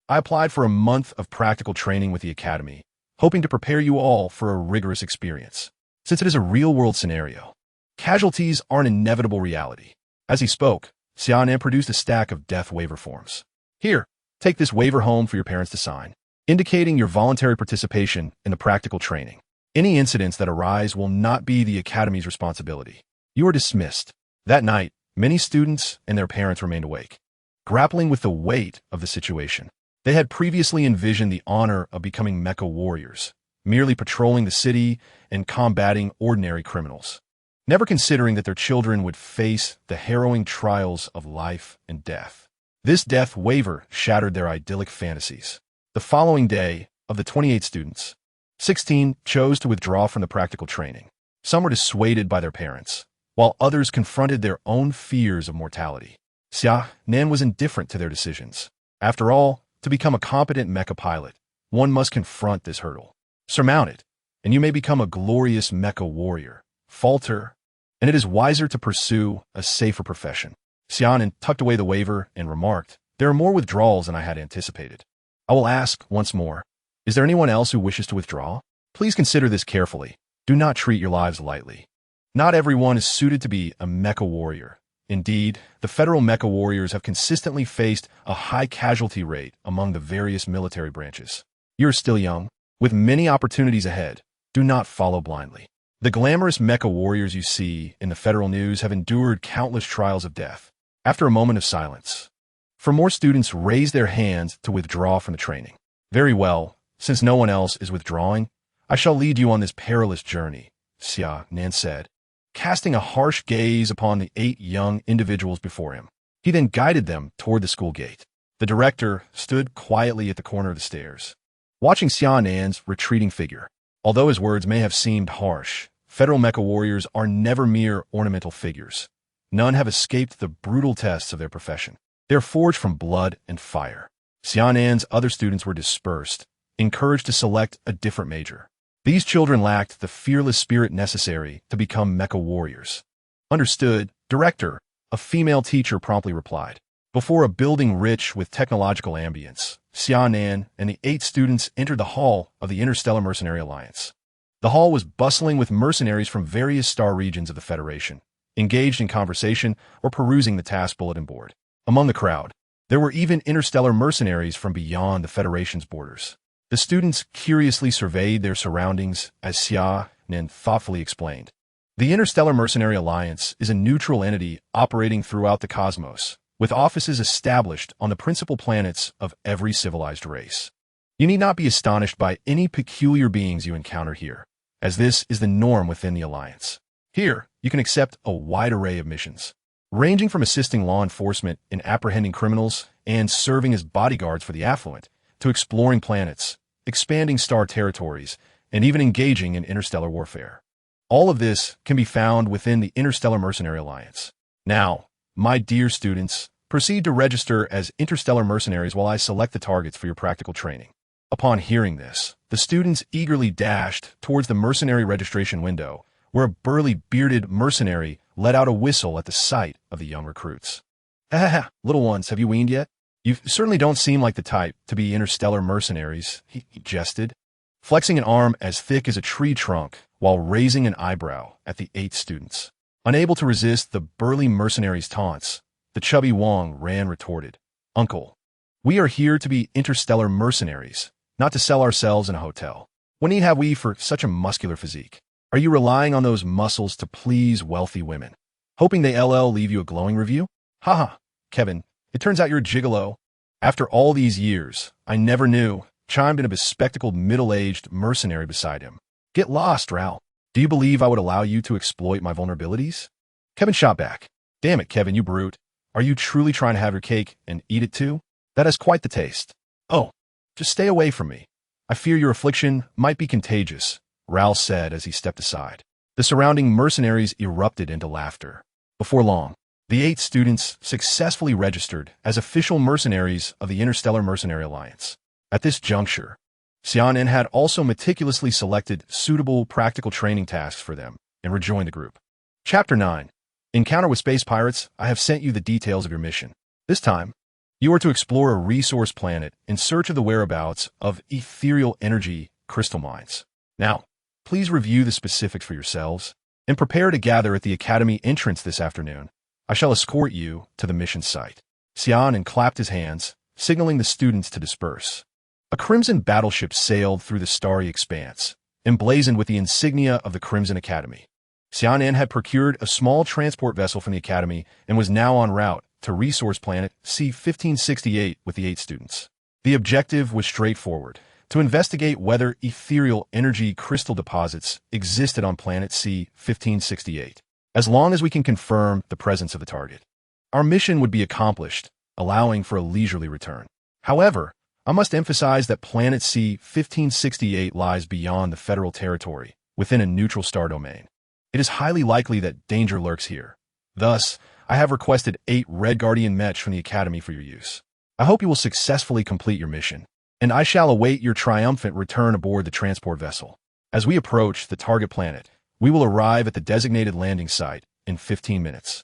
I applied for a month of practical training with the Academy, hoping to prepare you all for a rigorous experience. Since it is a real-world scenario, casualties are an inevitable reality. As he spoke, Xia Nan produced a stack of death waiver forms. Here, take this waiver home for your parents to sign, indicating your voluntary participation in the practical training. Any incidents that arise will not be the Academy's responsibility. You are dismissed. That night, many students and their parents remained awake, grappling with the weight of the situation. They had previously envisioned the honor of becoming Mecha warriors, merely patrolling the city and combating ordinary criminals, never considering that their children would face the harrowing trials of life and death. This death waiver shattered their idyllic fantasies. The following day, of the 28 students, 16 chose to withdraw from the practical training. Some were dissuaded by their parents, while others confronted their own fears of mortality. Xia Nan was indifferent to their decisions. After all, to become a competent mecha pilot, one must confront this hurdle. Surmount it, and you may become a glorious mecha warrior. Falter, and it is wiser to pursue a safer profession. Xia Nan tucked away the waiver and remarked, there are more withdrawals than I had anticipated. I will ask once more, is there anyone else who wishes to withdraw? Please consider this carefully. Do not treat your lives lightly. Not everyone is suited to be a mecha warrior. Indeed, the federal mecha warriors have consistently faced a high casualty rate among the various military branches. You are still young, with many opportunities ahead. Do not follow blindly. The glamorous mecha warriors you see in the federal news have endured countless trials of death. After a moment of silence, for more students raised their hands to withdraw from the training. Very well, since no one else is withdrawing, I shall lead you on this perilous journey, Xia Nan said, casting a harsh gaze upon the 8 young individuals before him. He then guided them toward the school gate. The director stood quietly at the corner of the stairs, watching Xia Nan's retreating figure. Although his words may have seemed harsh, federal mecha warriors are never mere ornamental figures. None have escaped the brutal tests of their profession. They are forged from blood and fire. Xia Nan's other students were dispersed, encouraged to select a different major. These children lacked the fearless spirit necessary to become mecha warriors. Understood, Director, a female teacher promptly replied. Before a building rich with technological ambience, Xia Nan and the 8 students entered the hall of the Interstellar Mercenary Alliance. The hall was bustling with mercenaries from various star regions of the Federation, engaged in conversation or perusing the task bulletin board. Among the crowd, there were even interstellar mercenaries from beyond the Federation's borders. The students curiously surveyed their surroundings as Xia Nan thoughtfully explained. The Interstellar Mercenary Alliance is a neutral entity operating throughout the cosmos, with offices established on the principal planets of every civilized race. You need not be astonished by any peculiar beings you encounter here, as this is the norm within the Alliance. Here, you can accept a wide array of missions, ranging from assisting law enforcement in apprehending criminals and serving as bodyguards for the affluent, to exploring planets, expanding star territories, and even engaging in interstellar warfare. All of this can be found within the Interstellar Mercenary Alliance. Now, my dear students, proceed to register as interstellar mercenaries while I select the targets for your practical training. Upon hearing this, the students eagerly dashed towards the mercenary registration window, where a burly, bearded mercenary let out a whistle at the sight of the young recruits. Ah, little ones, have you weaned yet? You certainly don't seem like the type to be interstellar mercenaries, he jested, flexing an arm as thick as a tree trunk while raising an eyebrow at the 8 students. Unable to resist the burly mercenary's taunts, the chubby Wong Ran retorted, "Uncle, we are here to be interstellar mercenaries, not to sell ourselves in a hotel. What need have we for such a muscular physique? Are you relying on those muscles to please wealthy women, hoping they leave you a glowing review? Haha, Kevin, it turns out you're a gigolo. After all these years, I never knew," chimed in a bespectacled middle-aged mercenary beside him. "Get lost, Ral. Do you believe I would allow you to exploit my vulnerabilities?" Kevin shot back. "Damn it, Kevin, you brute. Are you truly trying to have your cake and eat it too? That has quite the taste. Oh, just stay away from me. I fear your affliction might be contagious," Ral said as he stepped aside. The surrounding mercenaries erupted into laughter. Before long, the 8 students successfully registered as official mercenaries of the Interstellar Mercenary Alliance. At this juncture, Xia Nan had also meticulously selected suitable practical training tasks for them and rejoined the group. Chapter 9. Encounter with Space Pirates. I have sent you the details of your mission. This time, you are to explore a resource planet in search of the whereabouts of ethereal energy crystal mines. Now, please review the specifics for yourselves and prepare to gather at the Academy entrance this afternoon. I shall escort you to the mission site. Xia Nan clapped his hands, signaling the students to disperse. A crimson battleship sailed through the starry expanse, emblazoned with the insignia of the Crimson Academy. Xia Nan had procured a small transport vessel from the Academy and was now en route to Resource Planet C-1568 with the 8 students. The objective was straightforward: to investigate whether ethereal energy crystal deposits existed on planet C-1568, as long as we can confirm the presence of the target. Our mission would be accomplished, allowing for a leisurely return. However, I must emphasize that planet C-1568 lies beyond the federal territory, within a neutral star domain. It is highly likely that danger lurks here. Thus, I have requested 8 Red Guardian mechs from the Academy for your use. I hope you will successfully complete your mission, and I shall await your triumphant return aboard the transport vessel. As we approach the target planet, we will arrive at the designated landing site in 15 minutes.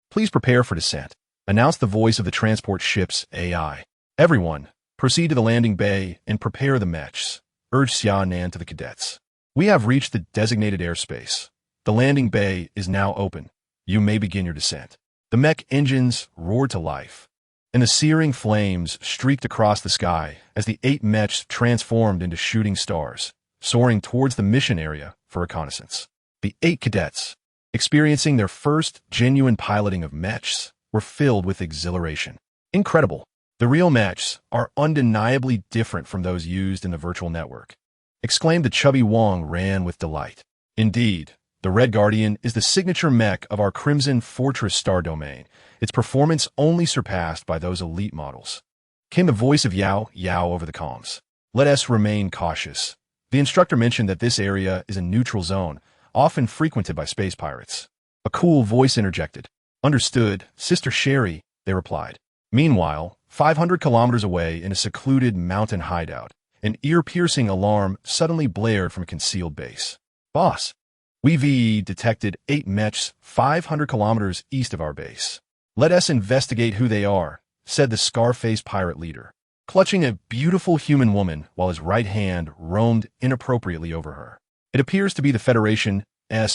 Please prepare for descent, announced the voice of the transport ship's AI. Everyone, proceed to the landing bay and prepare the mechs, urged Xia Nan to the cadets. We have reached the designated airspace. The landing bay is now open. You may begin your descent. The mech engines roared to life, and the searing flames streaked across the sky as the 8 mechs transformed into shooting stars, soaring towards the mission area for reconnaissance. The 8 cadets, experiencing their first genuine piloting of mechs, were filled with exhilaration. Incredible! The real mechs are undeniably different from those used in the virtual network, exclaimed the chubby Wong Ran with delight. Indeed, the Red Guardian is the signature mech of our Crimson Fortress star domain, its performance only surpassed by those elite models. Came the voice of Yao over the comms. Let us remain cautious. The instructor mentioned that this area is a neutral zone, often frequented by space pirates. A cool voice interjected. Understood, Sister Sherry, they replied. Meanwhile, 500 kilometers away in a secluded mountain hideout, an ear-piercing alarm suddenly blared from a concealed base. Boss, we've detected 8 mechs 500 kilometers east of our base. Let us investigate who they are, said the scar-faced pirate leader, clutching a beautiful human woman while his right hand roamed inappropriately over her. It appears to be the Federation's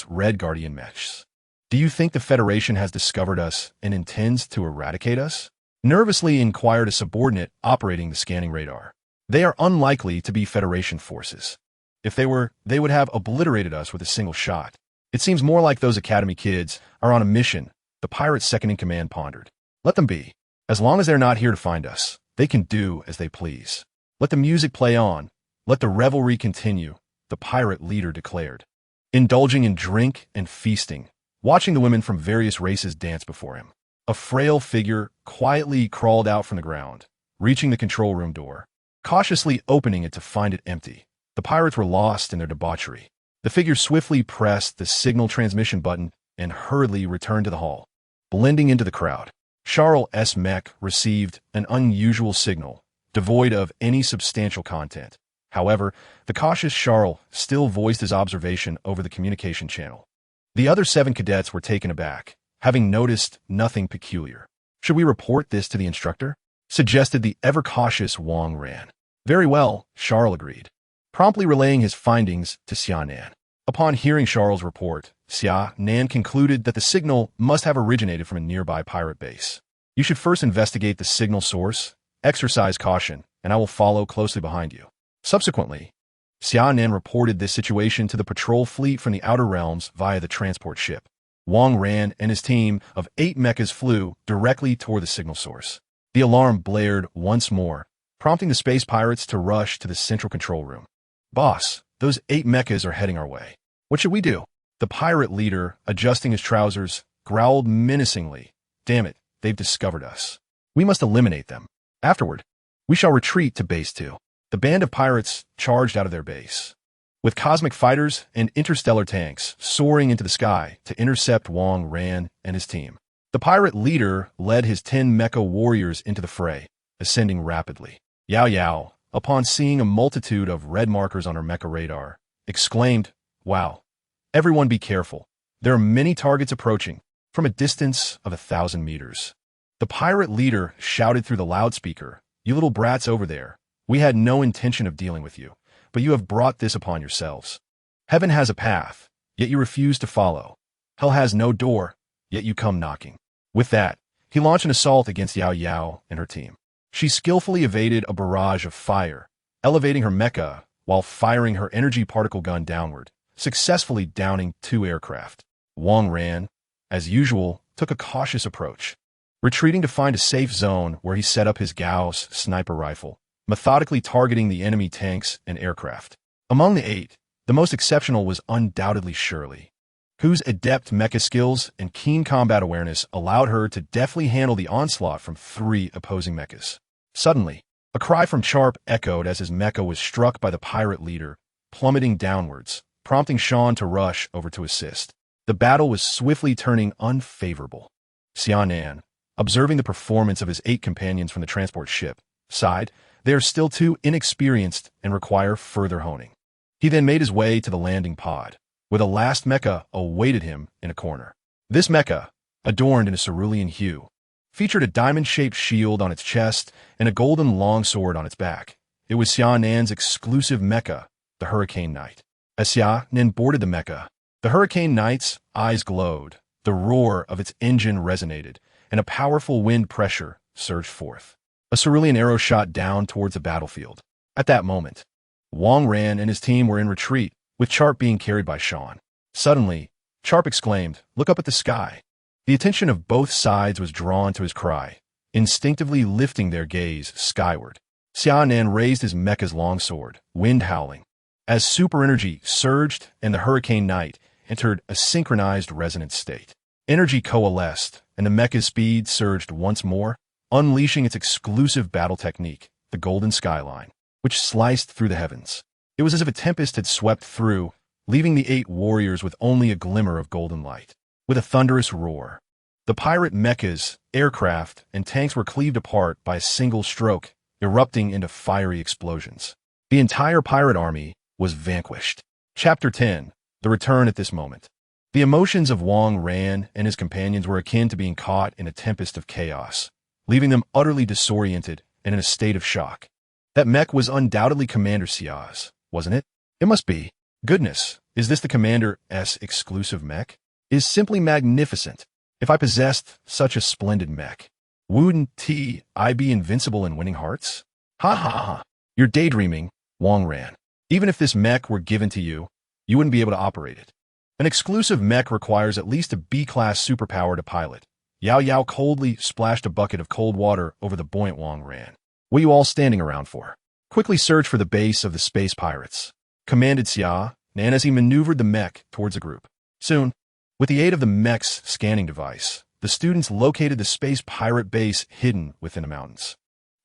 Red Guardian mechs. Do you think the Federation has discovered us and intends to eradicate us? Nervously inquired a subordinate operating the scanning radar. They are unlikely to be Federation forces. If they were, they would have obliterated us with a single shot. It seems more like those Academy kids are on a mission, the pirate's second-in-command pondered. Let them be. As long as they're not here to find us, they can do as they please. Let the music play on. Let the revelry continue, the pirate leader declared, indulging in drink and feasting, watching the women from various races dance before him. A frail figure quietly crawled out from the ground, reaching the control room door, cautiously opening it to find it empty. The pirates were lost in their debauchery. The figure swiftly pressed the signal transmission button and hurriedly returned to the hall, blending into the crowd. Charles' mech received an unusual signal, devoid of any substantial content. However, the cautious Charles still voiced his observation over the communication channel. The other 7 cadets were taken aback, having noticed nothing peculiar. Should we report this to the instructor? Suggested the ever-cautious Wang Ran. Very well, Charles agreed, promptly relaying his findings to Xia Nan. Upon hearing Charles' report, Xia Nan concluded that the signal must have originated from a nearby pirate base. You should first investigate the signal source, exercise caution, and I will follow closely behind you. Subsequently, Xia Nan reported this situation to the patrol fleet from the Outer Realms via the transport ship. Wang Ran and his team of 8 mechas flew directly toward the signal source. The alarm blared once more, prompting the space pirates to rush to the central control room. Boss, those 8 mechas are heading our way. What should we do? The pirate leader, adjusting his trousers, growled menacingly. Damn it, they've discovered us. We must eliminate them. Afterward, we shall retreat to Base 2. The band of pirates charged out of their base, with cosmic fighters and interstellar tanks soaring into the sky to intercept Wang Ran and his team. The pirate leader led his 10 mecha warriors into the fray, ascending rapidly. Yao Yao, upon seeing a multitude of red markers on her mecha radar, exclaimed, "Wow, everyone be careful. There are many targets approaching from a distance of 1,000 meters." The pirate leader shouted through the loudspeaker, "You little brats over there, we had no intention of dealing with you, but you have brought this upon yourselves. Heaven has a path, yet you refuse to follow. Hell has no door, yet you come knocking." With that, he launched an assault against Yao Yao and her team. She skillfully evaded a barrage of fire, elevating her mecha while firing her energy particle gun downward, successfully downing 2 aircraft. Wang Ran, as usual, took a cautious approach, retreating to find a safe zone where he set up his Gauss sniper rifle, methodically targeting the enemy tanks and aircraft. Among the 8, the most exceptional was undoubtedly Shirley, whose adept mecha skills and keen combat awareness allowed her to deftly handle the onslaught from 3 opposing mechas. Suddenly, a cry from Charp echoed as his mecha was struck by the pirate leader, plummeting downwards, prompting Sean to rush over to assist. The battle was swiftly turning unfavorable. Xia Nan, observing the performance of his 8 companions from the transport ship, sighed, "They are still too inexperienced and require further honing." He then made his way to the landing pod, where the last mecha awaited him in a corner. This mecha, adorned in a cerulean hue, featured a diamond-shaped shield on its chest and a golden longsword on its back. It was Xia Nan's exclusive mecha, the Hurricane Knight. As Xia Nan boarded the mecha, the Hurricane Knight's eyes glowed, the roar of its engine resonated, and a powerful wind pressure surged forth. A cerulean arrow shot down towards the battlefield. At that moment, Wang Ran and his team were in retreat, with Charp being carried by Sean. Suddenly, Charp exclaimed, "Look up at the sky." The attention of both sides was drawn to his cry, instinctively lifting their gaze skyward. Xia Nan raised his mecha's longsword, wind howling, as super energy surged and the Hurricane Knight entered a synchronized resonant state. Energy coalesced, and the mecha's speed surged once more, unleashing its exclusive battle technique, the Golden Skyline, which sliced through the heavens. It was as if a tempest had swept through, leaving the 8 warriors with only a glimmer of golden light. With a thunderous roar, the pirate mechas, aircraft, and tanks were cleaved apart by a single stroke, erupting into fiery explosions. The entire pirate army was vanquished. Chapter 10. The Return at this moment. The emotions of Wang Ran and his companions were akin to being caught in a tempest of chaos, leaving them utterly disoriented and in a state of shock. That mech was undoubtedly Commander Xia's, wasn't it? It must be. Goodness, is this the Commander's exclusive mech? It is simply magnificent. If I possessed such a splendid mech, wouldn't I be invincible in winning hearts? Ha ha ha. You're daydreaming, Wang Ran. Even if this mech were given to you, you wouldn't be able to operate it. An exclusive mech requires at least a B-class superpower to pilot. Yao Yao coldly splashed a bucket of cold water over the buoyant Wang Ran. What are you all standing around for? Quickly search for the base of the space pirates, commanded Xia Nan as he maneuvered the mech towards the group. Soon, with the aid of the mech's scanning device, the students located the space pirate base hidden within the mountains.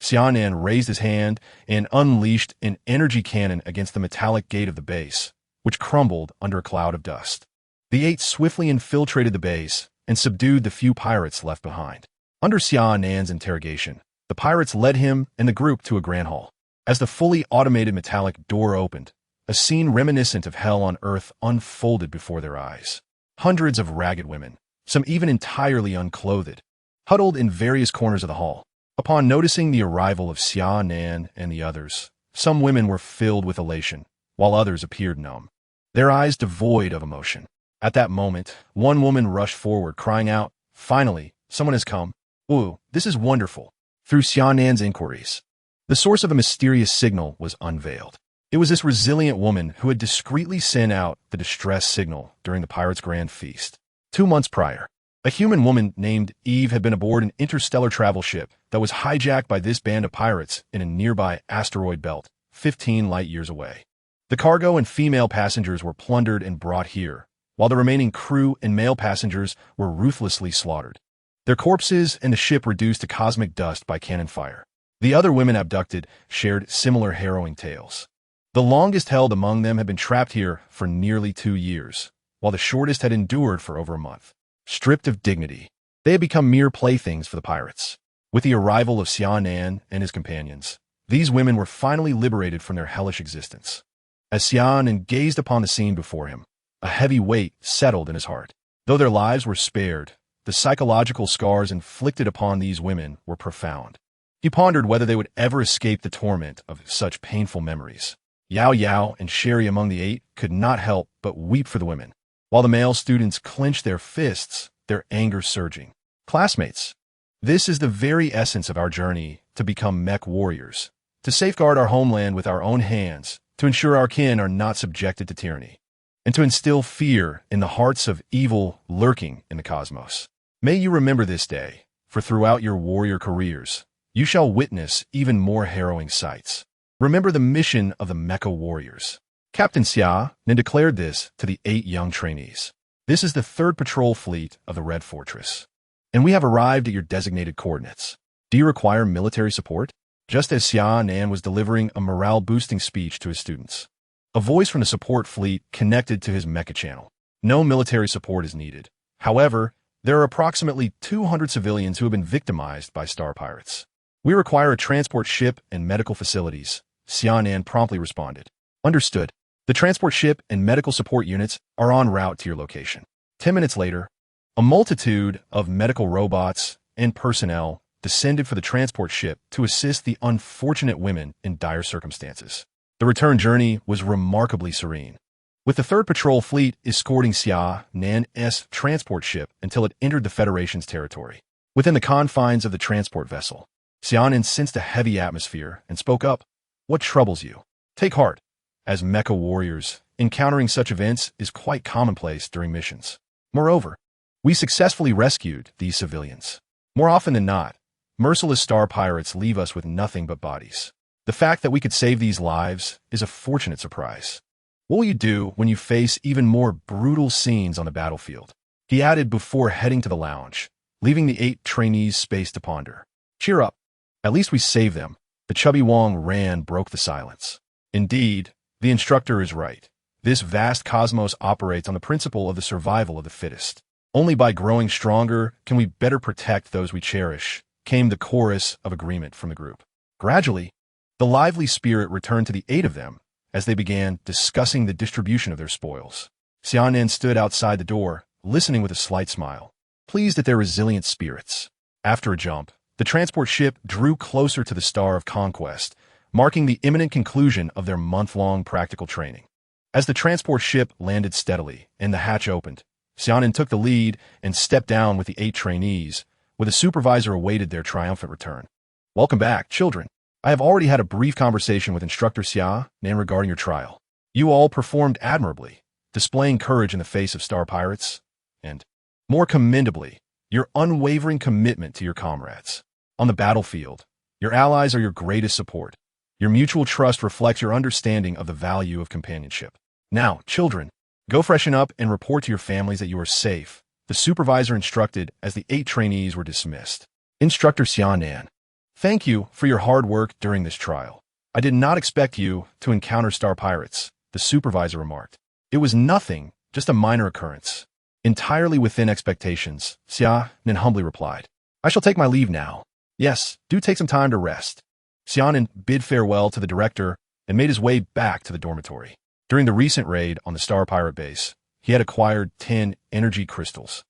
Xia Nan raised his hand and unleashed an energy cannon against the metallic gate of the base, which crumbled under a cloud of dust. The 8 swiftly infiltrated the base and subdued the few pirates left behind. Under Xia Nan's interrogation, the pirates led him and the group to a grand hall. As the fully automated metallic door opened, a scene reminiscent of hell on Earth unfolded before their eyes. Hundreds of ragged women, some even entirely unclothed, huddled in various corners of the hall. Upon noticing the arrival of Xia Nan and the others, some women were filled with elation, while others appeared numb, their eyes devoid of emotion. At that moment, one woman rushed forward, crying out, "Finally, someone has come. Ooh, this is wonderful." Through Xia Nan's inquiries, the source of a mysterious signal was unveiled. It was this resilient woman who had discreetly sent out the distress signal during the pirates' grand feast. 2 months prior, a human woman named Eve had been aboard an interstellar travel ship that was hijacked by this band of pirates in a nearby asteroid belt, 15 light-years away. The cargo and female passengers were plundered and brought here, while the remaining crew and male passengers were ruthlessly slaughtered, their corpses and the ship reduced to cosmic dust by cannon fire. The other women abducted shared similar harrowing tales. The longest held among them had been trapped here for nearly 2 years, while the shortest had endured for over a month. Stripped of dignity, they had become mere playthings for the pirates. With the arrival of Xia Nan and his companions, these women were finally liberated from their hellish existence. As Xia Nan gazed upon the scene before him, a heavy weight settled in his heart. Though their lives were spared, the psychological scars inflicted upon these women were profound. He pondered whether they would ever escape the torment of such painful memories. Yao Yao and Sherry among the 8 could not help but weep for the women, while the male students clenched their fists, their anger surging. Classmates, this is the very essence of our journey to become mech warriors, to safeguard our homeland with our own hands, to ensure our kin are not subjected to tyranny, and to instill fear in the hearts of evil lurking in the cosmos. May you remember this day, for throughout your warrior careers, you shall witness even more harrowing sights. Remember the mission of the Mecha warriors. Captain Xia Nan declared this to the 8 young trainees. This is the 3rd patrol fleet of the Red Fortress, and we have arrived at your designated coordinates. Do you require military support? Just as Xia Nan was delivering a morale-boosting speech to his students, a voice from the support fleet connected to his Mecha channel. No military support is needed. However, there are approximately 200 civilians who have been victimized by star pirates. We require a transport ship and medical facilities, Xia Nan promptly responded. Understood. The transport ship and medical support units are en route to your location. 10 minutes later, a multitude of medical robots and personnel descended for the transport ship to assist the unfortunate women in dire circumstances. The return journey was remarkably serene, with the 3rd Patrol Fleet escorting Xia Nan's transport ship until it entered the Federation's territory. Within the confines of the transport vessel, Xia Nan sensed a heavy atmosphere and spoke up. What troubles you? Take heart. As Mecha warriors, encountering such events is quite commonplace during missions. Moreover, we successfully rescued these civilians. More often than not, merciless star pirates leave us with nothing but bodies. The fact that we could save these lives is a fortunate surprise. What will you do when you face even more brutal scenes on the battlefield? He added before heading to the lounge, leaving the 8 trainees space to ponder. Cheer up. At least we saved them. The chubby Wong Ran broke the silence. Indeed, the instructor is right. This vast cosmos operates on the principle of the survival of the fittest. Only by growing stronger can we better protect those we cherish, came the chorus of agreement from the group. Gradually, the lively spirit returned to the 8 of them as they began discussing the distribution of their spoils. Xia Nan stood outside the door, listening with a slight smile, pleased at their resilient spirits. After a jump, the transport ship drew closer to the Star of Conquest, marking the imminent conclusion of their month-long practical training. As the transport ship landed steadily and the hatch opened, Xia Nan took the lead and stepped down with the 8 trainees, where the supervisor awaited their triumphant return. Welcome back, children. I have already had a brief conversation with Instructor Xia Nan regarding your trial. You all performed admirably, displaying courage in the face of star pirates, and, more commendably, your unwavering commitment to your comrades. On the battlefield, your allies are your greatest support. Your mutual trust reflects your understanding of the value of companionship. Now, children, go freshen up and report to your families that you are safe, the supervisor instructed as the 8 trainees were dismissed. Instructor Xia Nan, thank you for your hard work during this trial. I did not expect you to encounter star pirates, the supervisor remarked. It was nothing, just a minor occurrence. Entirely within expectations, Xia Nan humbly replied. I shall take my leave now. Yes, do take some time to rest. Xia Nan bid farewell to the director and made his way back to the dormitory. During the recent raid on the Star Pirate base, he had acquired 10 energy crystals.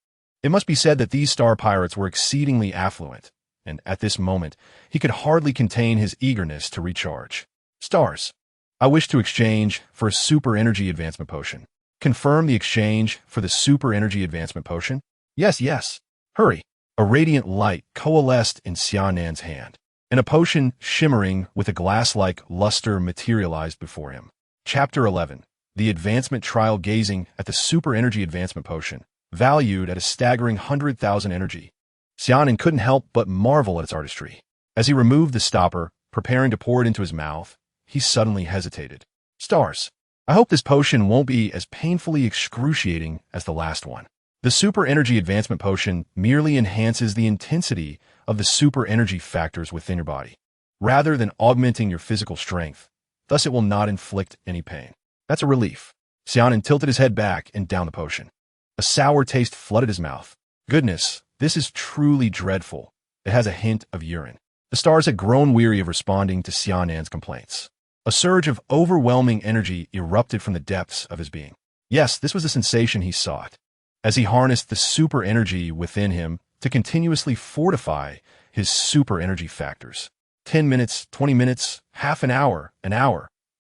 It must be said that these star pirates were exceedingly affluent, and at this moment, he could hardly contain his eagerness to recharge. Stars. I wish to exchange for a super energy advancement potion. Confirm the exchange for the super energy advancement potion? Yes, yes. Hurry. A radiant light coalesced in Xia Nan's hand, and a potion shimmering with a glass-like luster materialized before him. Chapter 11. The Advancement Trial. Gazing at the super energy advancement potion, valued at a staggering 100,000 energy, Xia Nan couldn't help but marvel at its artistry. As he removed the stopper, preparing to pour it into his mouth, he suddenly hesitated. Stars. I hope this potion won't be as painfully excruciating as the last one. The super energy advancement potion merely enhances the intensity of the super energy factors within your body, rather than augmenting your physical strength. Thus, it will not inflict any pain. That's a relief. Xia Nan tilted his head back and downed the potion. A sour taste flooded his mouth. Goodness, this is truly dreadful. It has a hint of urine. The stars had grown weary of responding to Xia Nan's complaints. A surge of overwhelming energy erupted from the depths of his being. Yes, this was the sensation he sought, as he harnessed the super energy within him to continuously fortify his super energy factors. 10 minutes, 20 minutes, half an hour.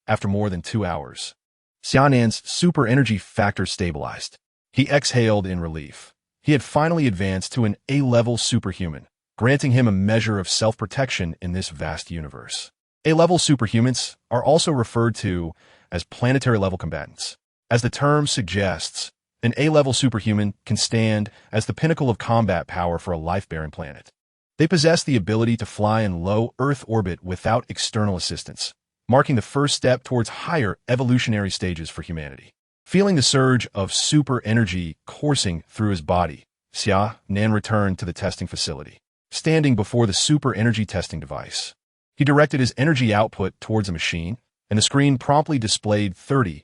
After more than 2 hours, Xia Nan's super energy factor stabilized. He exhaled in relief. He had finally advanced to an A-level superhuman, granting him a measure of self-protection in this vast universe. A-level superhumans are also referred to as planetary-level combatants. As the term suggests, an A-level superhuman can stand as the pinnacle of combat power for a life-bearing planet. They possess the ability to fly in low Earth orbit without external assistance, marking the first step towards higher evolutionary stages for humanity. Feeling the surge of super energy coursing through his body, Xia Nan returned to the testing facility. Standing before the super energy testing device, he directed his energy output towards a machine, and the screen promptly displayed 30,000.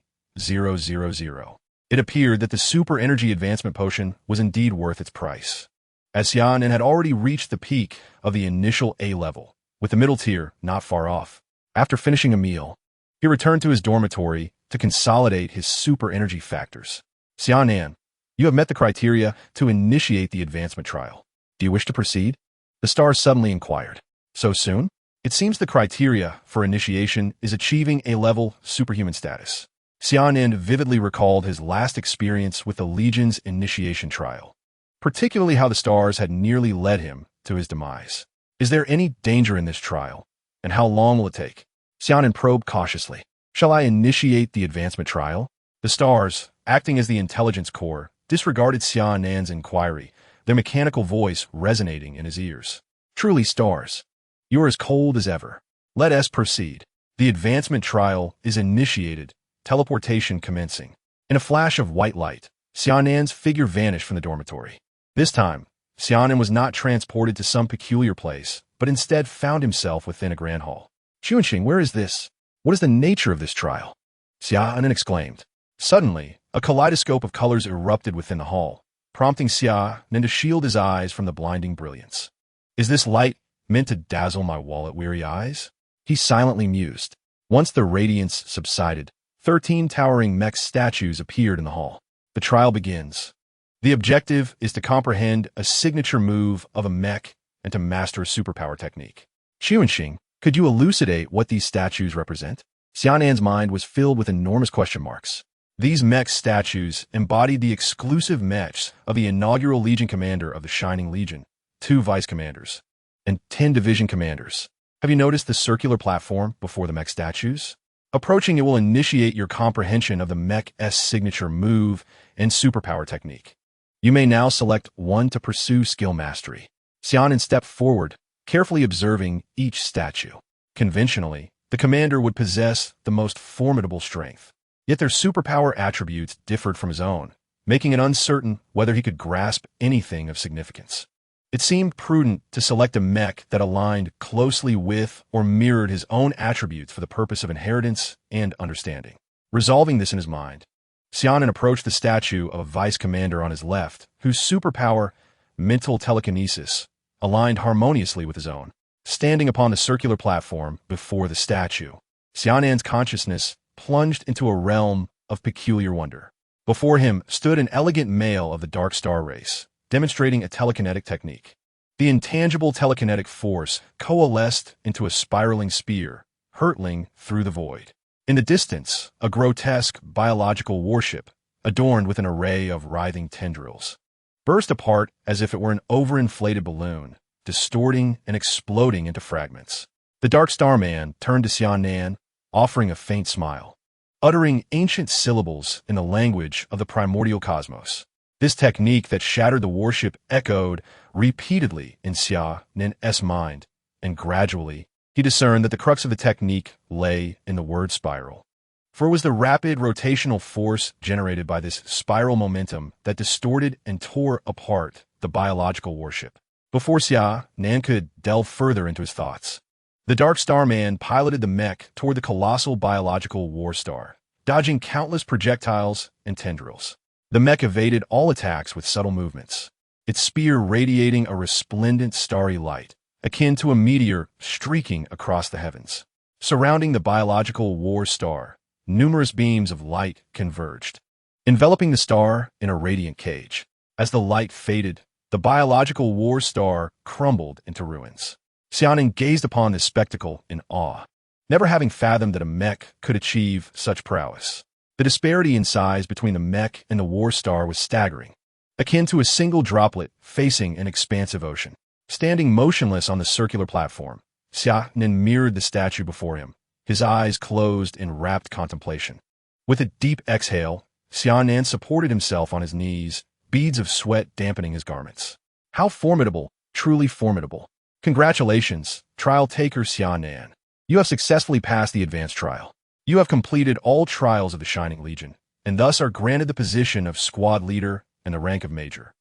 It appeared that the super energy advancement potion was indeed worth its price, as Xia Nan had already reached the peak of the initial A level, with the middle tier not far off. After finishing a meal, he returned to his dormitory to consolidate his super energy factors. Xia Nan, you have met the criteria to initiate the advancement trial. Do you wish to proceed? The star suddenly inquired. So soon? It seems the criteria for initiation is achieving A-level superhuman status. Xia Nan vividly recalled his last experience with the Legion's initiation trial, particularly how the stars had nearly led him to his demise. Is there any danger in this trial? And how long will it take? Xia Nan probed cautiously. Shall I initiate the advancement trial? The stars, acting as the intelligence core, disregarded Xia Nan's inquiry, their mechanical voice resonating in his ears. Truly, stars, you are as cold as ever. Let us proceed. The advancement trial is initiated, teleportation commencing. In a flash of white light, Xia Nan's figure vanished from the dormitory. This time, Xia Nan was not transported to some peculiar place, but instead found himself within a grand hall. Xuanxing, where is this? What is the nature of this trial? Xia Nan exclaimed. Suddenly, a kaleidoscope of colors erupted within the hall, prompting Xia Nan to shield his eyes from the blinding brilliance. Is this light meant to dazzle my wallet-weary eyes? He silently mused. Once the radiance subsided, 13 towering mech statues appeared in the hall. The trial begins. The objective is to comprehend a signature move of a mech and to master a superpower technique. Xuanxing, could you elucidate what these statues represent? Xia Nan's mind was filled with enormous question marks. These mech statues embodied the exclusive mechs of the inaugural Legion commander of the Shining Legion, 2 vice commanders, and 10 division commanders. Have you noticed the circular platform before the mech statues? Approaching it will initiate your comprehension of the mech's signature move and superpower technique. You may now select one to pursue skill mastery. Xia Nan stepped forward, carefully observing each statue. Conventionally, the commander would possess the most formidable strength, yet their superpower attributes differed from his own, making it uncertain whether he could grasp anything of significance. It seemed prudent to select a mech that aligned closely with or mirrored his own attributes for the purpose of inheritance and understanding. Resolving this in his mind, Xia Nan approached the statue of a vice commander on his left, whose superpower, mental telekinesis, aligned harmoniously with his own. Standing upon the circular platform before the statue, Xia Nan's consciousness plunged into a realm of peculiar wonder. Before him stood an elegant male of the Dark Star race, demonstrating a telekinetic technique. The intangible telekinetic force coalesced into a spiraling spear, hurtling through the void. In the distance, a grotesque biological warship, adorned with an array of writhing tendrils, burst apart as if it were an overinflated balloon, distorting and exploding into fragments. The Dark Star Man turned to Xia Nan, offering a faint smile, uttering ancient syllables in the language of the primordial cosmos. This technique that shattered the warship echoed repeatedly in Xia Nan's mind, and gradually he discerned that the crux of the technique lay in the word spiral. For it was the rapid rotational force generated by this spiral momentum that distorted and tore apart the biological warship. Before Xia Nan could delve further into his thoughts, the Dark Star Man piloted the mech toward the colossal biological war star, dodging countless projectiles and tendrils. The mech evaded all attacks with subtle movements, its spear radiating a resplendent starry light, akin to a meteor streaking across the heavens. Surrounding the biological war star, numerous beams of light converged, enveloping the star in a radiant cage. As the light faded, the biological war star crumbled into ruins. Xia Nan gazed upon this spectacle in awe, never having fathomed that a mech could achieve such prowess. The disparity in size between the mech and the war star was staggering, akin to a single droplet facing an expansive ocean. Standing motionless on the circular platform, Xia Nan mirrored the statue before him, his eyes closed in rapt contemplation. With a deep exhale, Xia Nan supported himself on his knees, beads of sweat dampening his garments. How formidable, truly formidable. Congratulations, trial taker Xia Nan. You have successfully passed the advanced trial. You have completed all trials of the Shining Legion, and thus are granted the position of squad leader and the rank of major.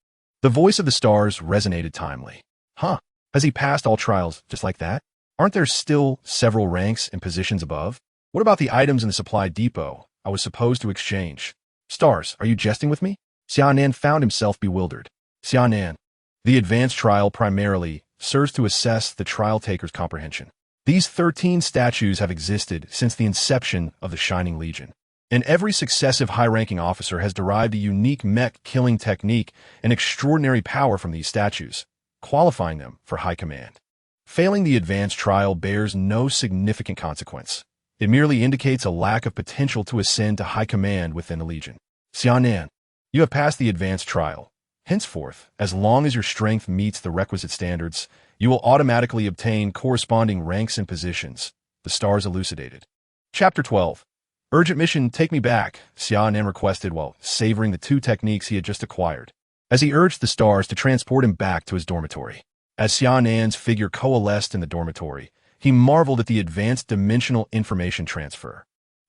The voice of the stars resonated timely. Huh, has he passed all trials just like that? Aren't there still several ranks and positions above? What about the items in the supply depot I was supposed to exchange? Stars, are you jesting with me? Xia Nan found himself bewildered. Xia Nan, the advanced trial primarily serves to assess the trial taker's comprehension. These 13 statues have existed since the inception of the Shining Legion, and every successive high-ranking officer has derived a unique mech-killing technique and extraordinary power from these statues, qualifying them for high command. Failing the advanced trial bears no significant consequence. It merely indicates a lack of potential to ascend to high command within the Legion. Xia Nan, you have passed the advanced trial. Henceforth, as long as your strength meets the requisite standards, you will automatically obtain corresponding ranks and positions, the stars elucidated. Chapter 12. Urgent mission, take me back, Xia Nan requested while savoring the 2 techniques he had just acquired, as he urged the stars to transport him back to his dormitory. As Xia Nan's figure coalesced in the dormitory, he marveled at the advanced dimensional information transfer.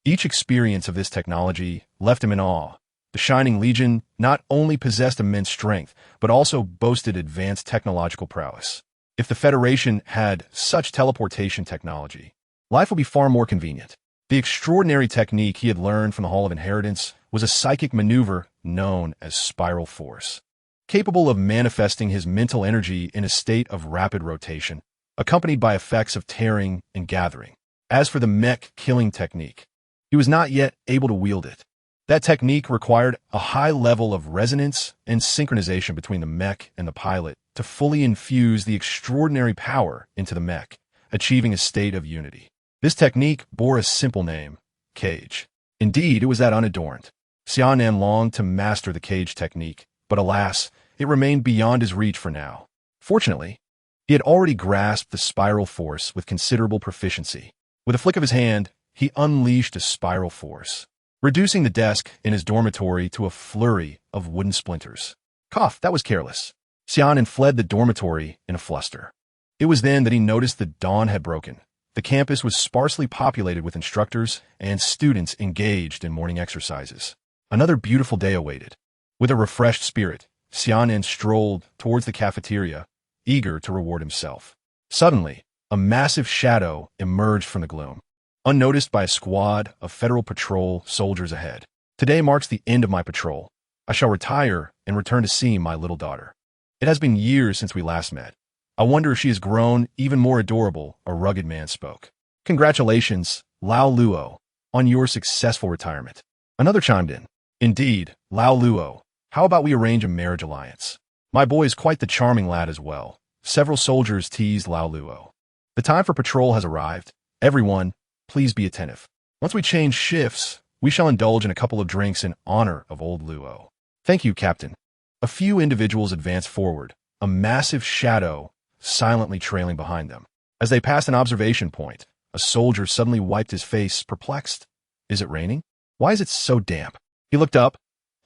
Each experience of this technology left him in awe. The Shining Legion not only possessed immense strength, but also boasted advanced technological prowess. If the Federation had such teleportation technology, life would be far more convenient. The extraordinary technique he had learned from the Hall of Inheritance was a psychic maneuver known as spiral force, capable of manifesting his mental energy in a state of rapid rotation, accompanied by effects of tearing and gathering. As for the mech-killing technique, he was not yet able to wield it. That technique required a high level of resonance and synchronization between the mech and the pilot to fully infuse the extraordinary power into the mech, achieving a state of unity. This technique bore a simple name, cage. Indeed, it was that unadorned. Xia Nan longed to master the cage technique, but alas, it remained beyond his reach for now. Fortunately, he had already grasped the spiral force with considerable proficiency. With a flick of his hand, he unleashed a spiral force, reducing the desk in his dormitory to a flurry of wooden splinters. Cough, that was careless. Xia Nan fled the dormitory in a fluster. It was then that he noticed the dawn had broken. The campus was sparsely populated with instructors and students engaged in morning exercises. Another beautiful day awaited. With a refreshed spirit, Xia Nan strolled towards the cafeteria, eager to reward himself. Suddenly, a massive shadow emerged from the gloom, unnoticed by a squad of Federal Patrol soldiers ahead. Today marks the end of my patrol. I shall retire and return to see my little daughter. It has been years since we last met. I wonder if she has grown even more adorable, a rugged man spoke. Congratulations, Lao Luo, on your successful retirement. Another chimed in. Indeed, Lao Luo, how about we arrange a marriage alliance? My boy is quite the charming lad as well. Several soldiers teased Lao Luo. The time for patrol has arrived. Everyone, please be attentive. Once we change shifts, we shall indulge in a couple of drinks in honor of old Luo. Thank you, Captain. A few individuals advanced forward, a massive shadow silently trailing behind them. As they passed an observation point, a soldier suddenly wiped his face, perplexed. Is it raining? Why is it so damp? He looked up,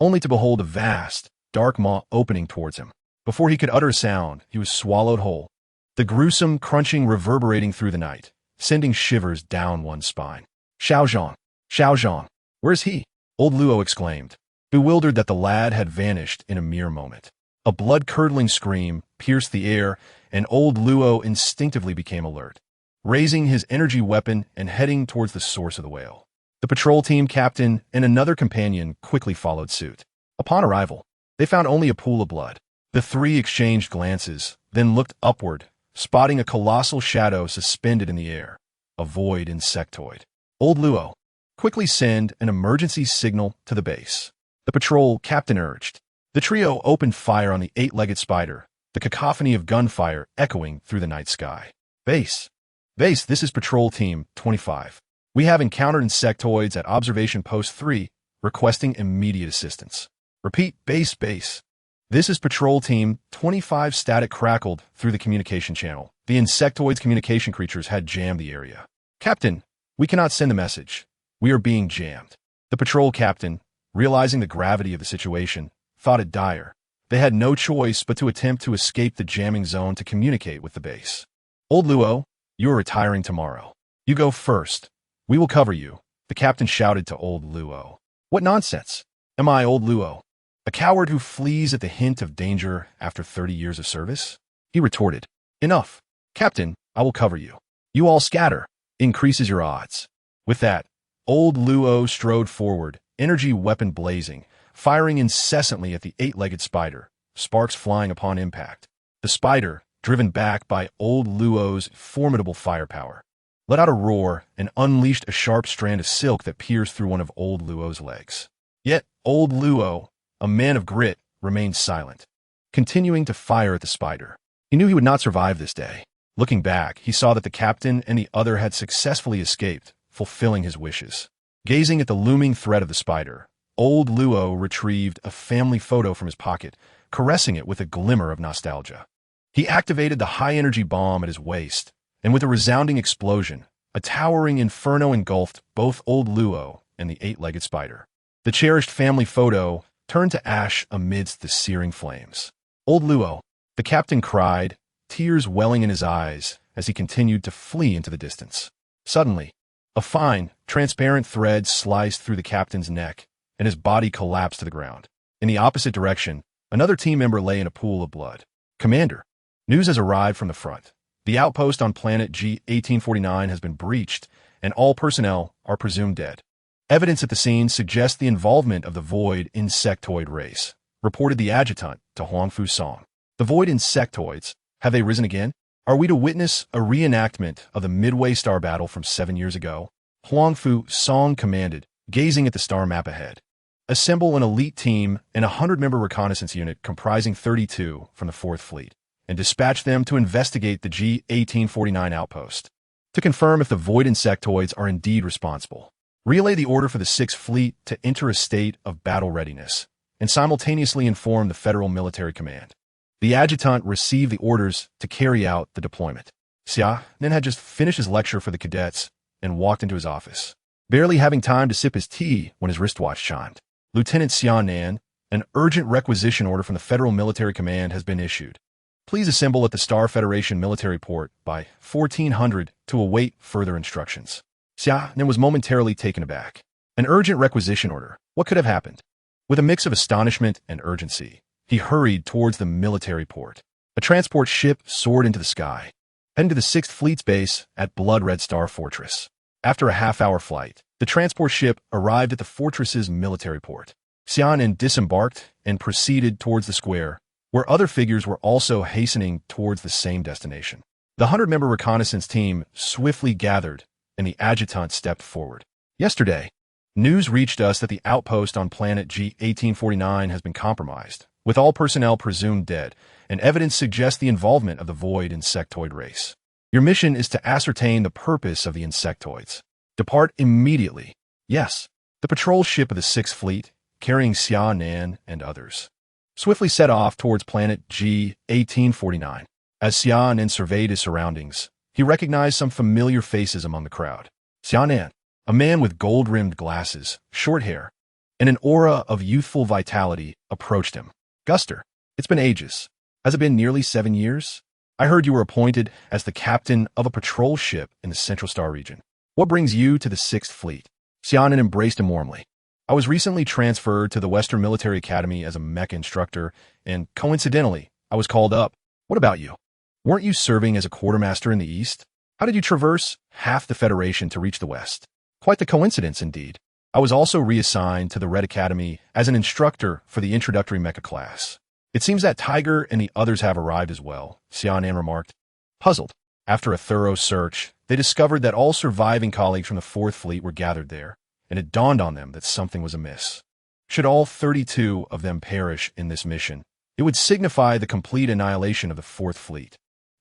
only to behold a vast, dark maw opening towards him. Before he could utter a sound, he was swallowed whole. The gruesome crunching reverberating through the night, sending shivers down one's spine. Xiao Zhang, where's he? Old Luo exclaimed, bewildered that the lad had vanished in a mere moment. A blood-curdling scream pierced the air, and old Luo instinctively became alert, raising his energy weapon and heading towards the source of the wail. The patrol team captain and another companion quickly followed suit. Upon arrival, they found only a pool of blood. The three exchanged glances, then looked upward, spotting a colossal shadow suspended in the air, a void insectoid. Old Luo, quickly send an emergency signal to the base. The patrol captain urged. The trio opened fire on the eight-legged spider, the cacophony of gunfire echoing through the night sky. Base, this is Patrol Team 25. We have encountered insectoids at Observation Post 3, requesting immediate assistance. Repeat, base. This is Patrol Team 25. Static crackled through the communication channel. The insectoids' communication creatures had jammed the area. Captain, we cannot send the message. We are being jammed. The patrol captain, realizing the gravity of the situation, thought it dire. They had no choice but to attempt to escape the jamming zone to communicate with the base. Old Luo, you are retiring tomorrow. You go first. We will cover you, the captain shouted to old Luo. What nonsense! Am I old Luo, a coward who flees at the hint of danger after 30 years of service? He retorted. Enough. Captain, I will cover you. You all scatter. Increases your odds. With that, old Luo strode forward, energy weapon blazing, firing incessantly at the eight-legged spider, sparks flying upon impact. The spider, driven back by old Luo's formidable firepower, let out a roar and unleashed a sharp strand of silk that pierced through one of old Luo's legs. Yet old Luo, a man of grit, remained silent, continuing to fire at the spider. He knew he would not survive this day. Looking back, he saw that the captain and the other had successfully escaped, fulfilling his wishes. Gazing at the looming threat of the spider, old Luo retrieved a family photo from his pocket, caressing it with a glimmer of nostalgia. He activated the high-energy bomb at his waist, and with a resounding explosion, a towering inferno engulfed both old Luo and the eight-legged spider. The cherished family photo turned to ash amidst the searing flames. Old Luo, the captain cried, tears welling in his eyes as he continued to flee into the distance. Suddenly, a fine, transparent thread sliced through the captain's neck, and his body collapsed to the ground. In the opposite direction, another team member lay in a pool of blood. Commander, news has arrived from the front. The outpost on planet G-1849 has been breached, and all personnel are presumed dead. Evidence at the scene suggests the involvement of the void insectoid race, reported the adjutant to Huangfu Song. The void insectoids, have they risen again? Are we to witness a reenactment of the Midway Star battle from 7 years ago? Huangfu Song commanded, gazing at the star map ahead. Assemble an elite team and a 100-member reconnaissance unit comprising 32 from the 4th Fleet, and dispatch them to investigate the G-1849 outpost. To confirm if the void insectoids are indeed responsible, relay the order for the 6th Fleet to enter a state of battle readiness, and simultaneously inform the Federal Military Command. The adjutant received the orders to carry out the deployment. Xia Nan had just finished his lecture for the cadets and walked into his office, barely having time to sip his tea when his wristwatch chimed. Lieutenant Xia Nan, an urgent requisition order from the Federal Military Command has been issued. Please assemble at the Star Federation military port by 1400 to await further instructions. Xia Nan was momentarily taken aback. An urgent requisition order. What could have happened? With a mix of astonishment and urgency, he hurried towards the military port. A transport ship soared into the sky, heading to the 6th Fleet's base at Blood Red Star Fortress. After a half-hour flight, the transport ship arrived at the fortress's military port. Xia Nan disembarked and proceeded towards the square, where other figures were also hastening towards the same destination. The 100-member reconnaissance team swiftly gathered, and the adjutant stepped forward. Yesterday, news reached us that the outpost on planet G-1849 has been compromised. with all personnel presumed dead, and evidence suggests the involvement of the void insectoid race. Your mission is to ascertain the purpose of the insectoids. Depart immediately. Yes, the patrol ship of the 6th Fleet, carrying Xia Nan and others, swiftly set off towards planet G-1849. As Xia Nan surveyed his surroundings, he recognized some familiar faces among the crowd. Xia Nan, a man with gold-rimmed glasses, short hair, and an aura of youthful vitality, approached him. Guster, it's been ages. Has it been nearly 7 years? I heard you were appointed as the captain of a patrol ship in the Central Star region. What brings you to the 6th Fleet? Xia Nan embraced him warmly. I was recently transferred to the Western Military Academy as a Mecha instructor, and coincidentally, I was called up. What about you? Weren't you serving as a quartermaster in the East? How did you traverse half the Federation to reach the West? Quite the coincidence, indeed. I was also reassigned to the Red Academy as an instructor for the introductory Mecha class. It seems that Tiger and the others have arrived as well, Xia Nan remarked. Puzzled, after a thorough search, they discovered that all surviving colleagues from the 4th Fleet were gathered there, and it dawned on them that something was amiss. Should all 32 of them perish in this mission, it would signify the complete annihilation of the 4th Fleet,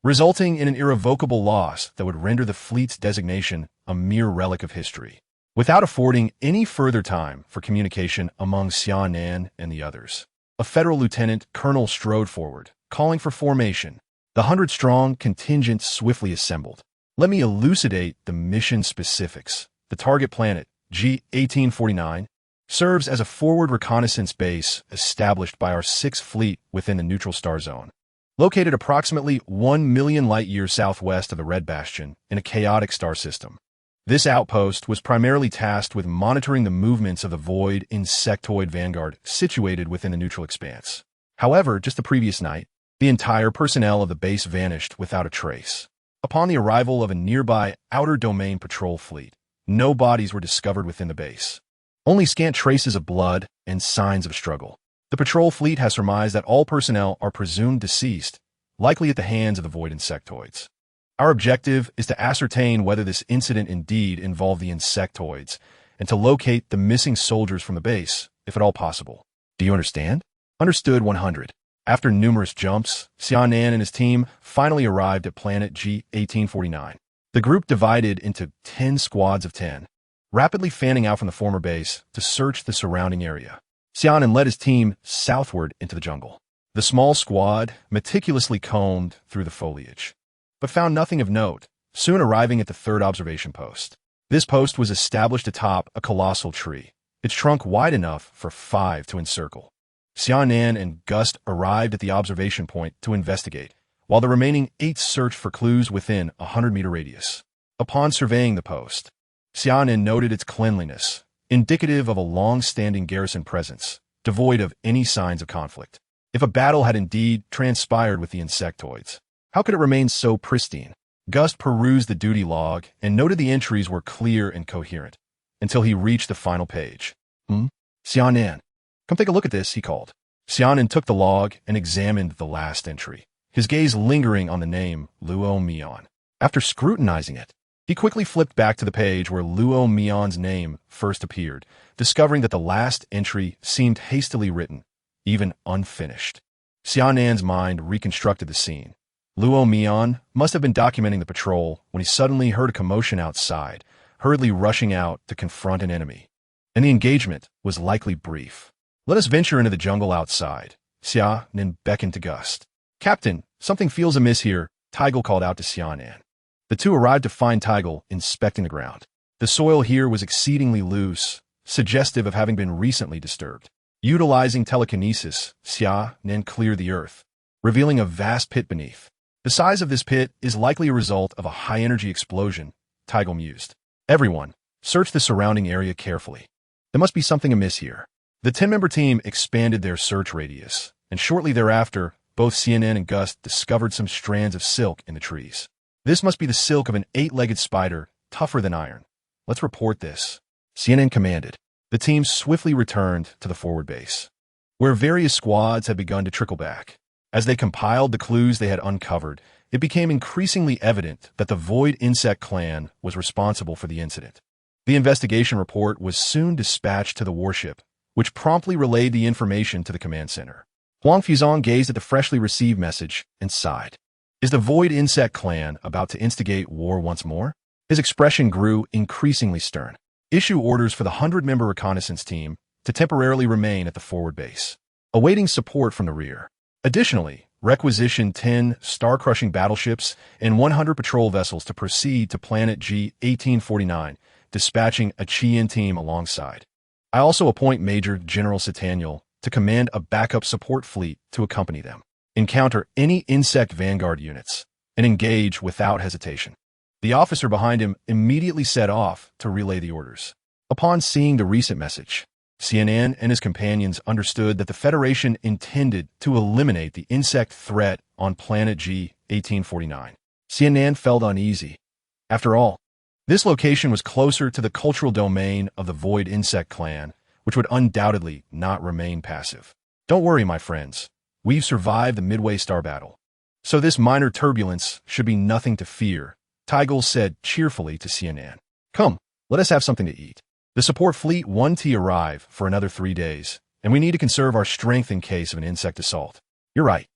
resulting in an irrevocable loss that would render the fleet's designation a mere relic of history, without affording any further time for communication among Xia Nan and the others. A federal lieutenant colonel strode forward, calling for formation. The 100-strong contingent swiftly assembled. Let me elucidate the mission specifics. The target planet, G-1849, serves as a forward reconnaissance base established by our 6th Fleet within the neutral star zone. Located approximately 1 million light-years southwest of the Red Bastion in a chaotic star system. This outpost was primarily tasked with monitoring the movements of the void insectoid vanguard situated within the neutral expanse. However, just the previous night, the entire personnel of the base vanished without a trace. Upon the arrival of a nearby outer domain patrol fleet, no bodies were discovered within the base. Only scant traces of blood and signs of struggle. The patrol fleet has surmised that all personnel are presumed deceased, likely at the hands of the void insectoids. Our objective is to ascertain whether this incident indeed involved the insectoids, and to locate the missing soldiers from the base, if at all possible. Do you understand? Understood 100. After numerous jumps, Xia Nan and his team finally arrived at planet G-1849. The group divided into 10 squads of 10, rapidly fanning out from the former base to search the surrounding area. Xia Nan led his team southward into the jungle. The small squad meticulously combed through the foliage, but found nothing of note, soon arriving at the 3rd observation post. This post was established atop a colossal tree, its trunk wide enough for 5 to encircle. Xia Nan and Gust arrived at the observation point to investigate, while the remaining 8 searched for clues within a 100-meter radius. Upon surveying the post, Xia Nan noted its cleanliness, indicative of a long-standing garrison presence, devoid of any signs of conflict. If a battle had indeed transpired with the insectoids, how could it remain so pristine? Gust perused the duty log and noted the entries were clear and coherent, until he reached the final page. Xia Nan, come take a look at this, he called. Xia Nan took the log and examined the last entry, his gaze lingering on the name Luo Mian. After scrutinizing it, he quickly flipped back to the page where Luo Mian's name first appeared, discovering that the last entry seemed hastily written, even unfinished. Xia Nan's mind reconstructed the scene. Luo Mian must have been documenting the patrol when he suddenly heard a commotion outside, hurriedly rushing out to confront an enemy. And the engagement was likely brief. Let us venture into the jungle outside. Xia Nan beckoned to Gust. Captain, something feels amiss here, Tigel called out to Xia Nan. The two arrived to find Tigel inspecting the ground. The soil here was exceedingly loose, suggestive of having been recently disturbed. Utilizing telekinesis, Xia Nan cleared the earth, revealing a vast pit beneath. The size of this pit is likely a result of a high-energy explosion, Tigel mused. Everyone, search the surrounding area carefully. There must be something amiss here. The 10-member team expanded their search radius, and shortly thereafter, both Xia Nan and Gust discovered some strands of silk in the trees. This must be the silk of an 8-legged spider, tougher than iron. Let's report this. Xia Nan commanded. The team swiftly returned to the forward base, where various squads had begun to trickle back. As they compiled the clues they had uncovered, it became increasingly evident that the Void Insect clan was responsible for the incident. The investigation report was soon dispatched to the warship, which promptly relayed the information to the command center. Huang Fuzong gazed at the freshly received message and sighed. Is the Void Insect clan about to instigate war once more? His expression grew increasingly stern. Issue orders for the 100-member reconnaissance team to temporarily remain at the forward base, awaiting support from the rear. Additionally, requisition 10 star-crushing battleships and 100 patrol vessels to proceed to Planet G-1849, dispatching a Qian team alongside. I also appoint Major General Sataniel to command a backup support fleet to accompany them, encounter any insect vanguard units, and engage without hesitation. The officer behind him immediately set off to relay the orders. Upon seeing the recent message, Xia Nan and his companions understood that the Federation intended to eliminate the insect threat on Planet G-1849. Xia Nan felt uneasy. After all, this location was closer to the cultural domain of the Void Insect clan, which would undoubtedly not remain passive. Don't worry, my friends. We've survived the Midway Star battle, so this minor turbulence should be nothing to fear, Tygel said cheerfully to Xia Nan. Come, let us have something to eat. The support fleet 1T arrive for another 3 days, and we need to conserve our strength in case of an insect assault. You're right.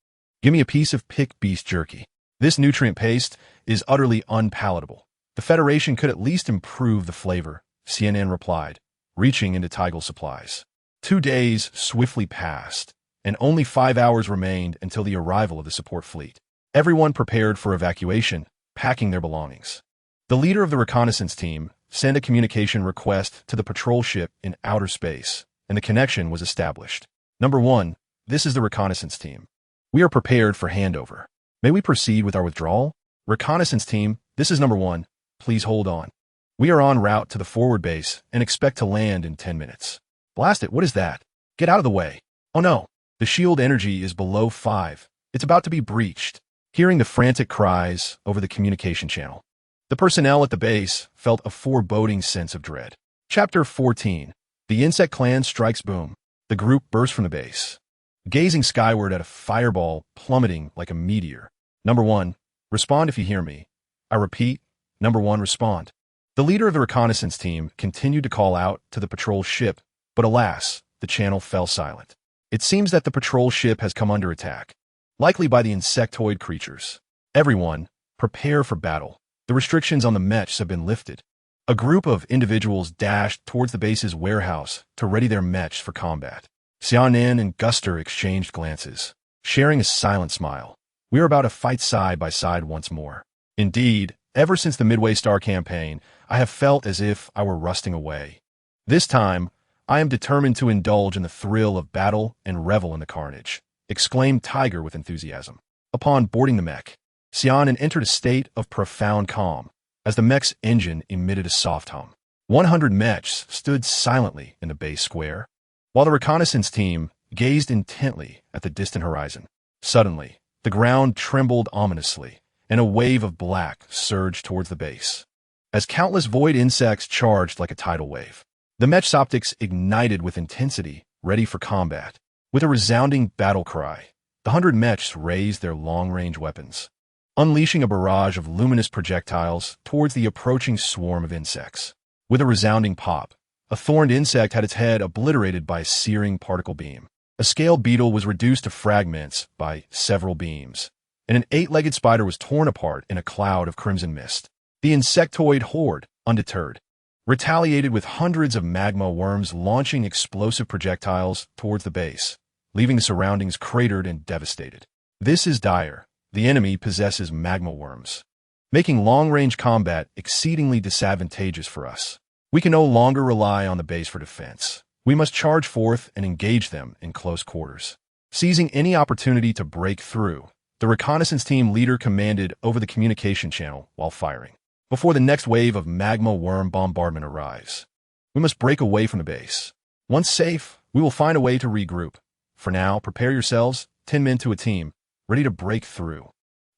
Give me a piece of picked beast jerky. This nutrient paste is utterly unpalatable. The Federation could at least improve the flavor, Xia Nan replied, reaching into Tygel's supplies. 2 days swiftly passed, and only 5 hours remained until the arrival of the support fleet. Everyone prepared for evacuation, packing their belongings. The leader of the reconnaissance team sent a communication request to the patrol ship in outer space, and the connection was established. Number 1, this is the reconnaissance team. We are prepared for handover. May we proceed with our withdrawal? Reconnaissance team, this is number 1. Please hold on. We are en route to the forward base and expect to land in 10 minutes. Blast it, what is that? Get out of the way. Oh no, the shield energy is below 5. It's about to be breached. Hearing the frantic cries over the communication channel, the personnel at the base felt a foreboding sense of dread. Chapter 14. The Insect Clan Strikes Boom. The group burst from the base, gazing skyward at a fireball plummeting like a meteor. Number 1, respond if you hear me. I repeat, Number 1, respond. The leader of the reconnaissance team continued to call out to the patrol ship, but alas, the channel fell silent. It seems that the patrol ship has come under attack, likely by the insectoid creatures. Everyone, prepare for battle. The restrictions on the mechs have been lifted. A group of individuals dashed towards the base's warehouse to ready their mechs for combat. Xia Nan and Guster exchanged glances, sharing a silent smile. We are about to fight side by side once more. Indeed, ever since the Midway Star campaign, I have felt as if I were rusting away. This time, I am determined to indulge in the thrill of battle and revel in the carnage, exclaimed Tiger with enthusiasm. Upon boarding the mech, Xia Nan entered a state of profound calm, as the mech's engine emitted a soft hum. 100 mechs stood silently in the base square, while the reconnaissance team gazed intently at the distant horizon. Suddenly, the ground trembled ominously, and a wave of black surged towards the base, as countless void insects charged like a tidal wave. The mech's optics ignited with intensity, ready for combat. With a resounding battle cry, the 100 mechs raised their long-range weapons, unleashing a barrage of luminous projectiles towards the approaching swarm of insects. With a resounding pop, a thorned insect had its head obliterated by a searing particle beam. A scaled beetle was reduced to fragments by several beams, and an 8-legged spider was torn apart in a cloud of crimson mist. The insectoid horde, undeterred, retaliated with hundreds of magma worms launching explosive projectiles towards the base, leaving the surroundings cratered and devastated. This is dire. The enemy possesses magma worms, making long-range combat exceedingly disadvantageous for us. We can no longer rely on the base for defense. We must charge forth and engage them in close quarters. Seizing any opportunity to break through, the reconnaissance team leader commanded over the communication channel while firing. Before the next wave of magma worm bombardment arrives, we must break away from the base. Once safe, we will find a way to regroup. For now, prepare yourselves, 10 men to a team, ready to break through.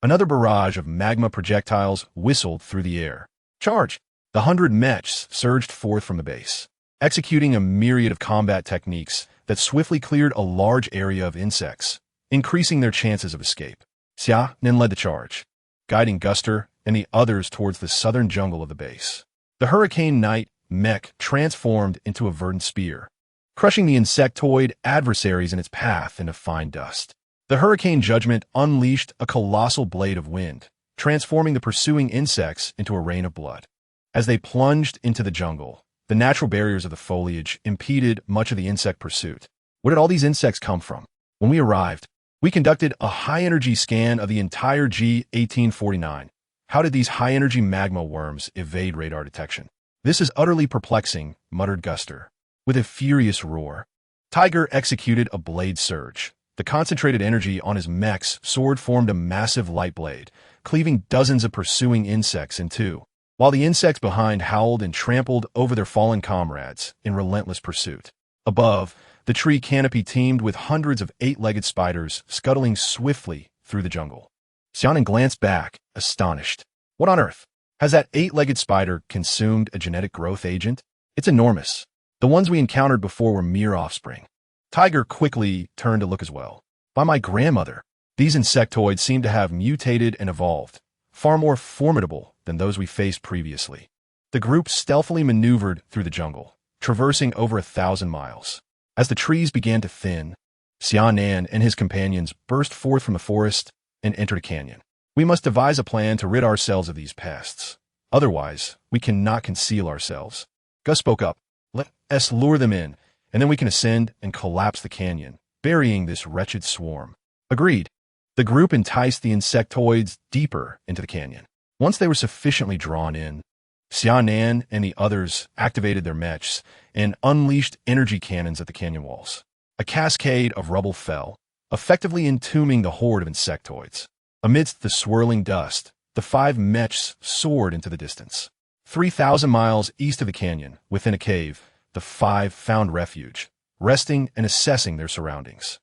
Another barrage of magma projectiles whistled through the air. Charge! The 100 mechs surged forth from the base, executing a myriad of combat techniques that swiftly cleared a large area of insects, increasing their chances of escape. Xia Nan led the charge, guiding Guster and the others towards the southern jungle of the base. The Hurricane Knight mech transformed into a verdant spear, crushing the insectoid adversaries in its path into fine dust. The hurricane judgment unleashed a colossal blade of wind, transforming the pursuing insects into a rain of blood. As they plunged into the jungle, the natural barriers of the foliage impeded much of the insect pursuit. Where did all these insects come from? When we arrived, we conducted a high-energy scan of the entire G-1849. How did these high-energy magma worms evade radar detection? This is utterly perplexing, muttered Guster. With a furious roar, Tiger executed a blade surge. The concentrated energy on his mech's sword formed a massive light blade, cleaving dozens of pursuing insects in two, while the insects behind howled and trampled over their fallen comrades in relentless pursuit. Above, the tree canopy teemed with hundreds of eight-legged spiders scuttling swiftly through the jungle. Xia Nan glanced back, astonished. What on earth? Has that eight-legged spider consumed a genetic growth agent? It's enormous. The ones we encountered before were mere offspring. Tiger quickly turned to look as well. By my grandmother, these insectoids seem to have mutated and evolved, far more formidable than those we faced previously. The group stealthily maneuvered through the jungle, traversing over 1,000 miles. As the trees began to thin, Xia Nan and his companions burst forth from the forest and entered a canyon. We must devise a plan to rid ourselves of these pests. Otherwise, we cannot conceal ourselves. Gus spoke up. Let us lure them in, and then we can ascend and collapse the canyon, burying this wretched swarm. Agreed. The group enticed the insectoids deeper into the canyon. Once they were sufficiently drawn in, Xia Nan and the others activated their mechs and unleashed energy cannons at the canyon walls. A cascade of rubble fell, effectively entombing the horde of insectoids. Amidst the swirling dust, the 5 mechs soared into the distance. 3,000 miles east of the canyon, within a cave, the 5 found refuge, resting and assessing their surroundings.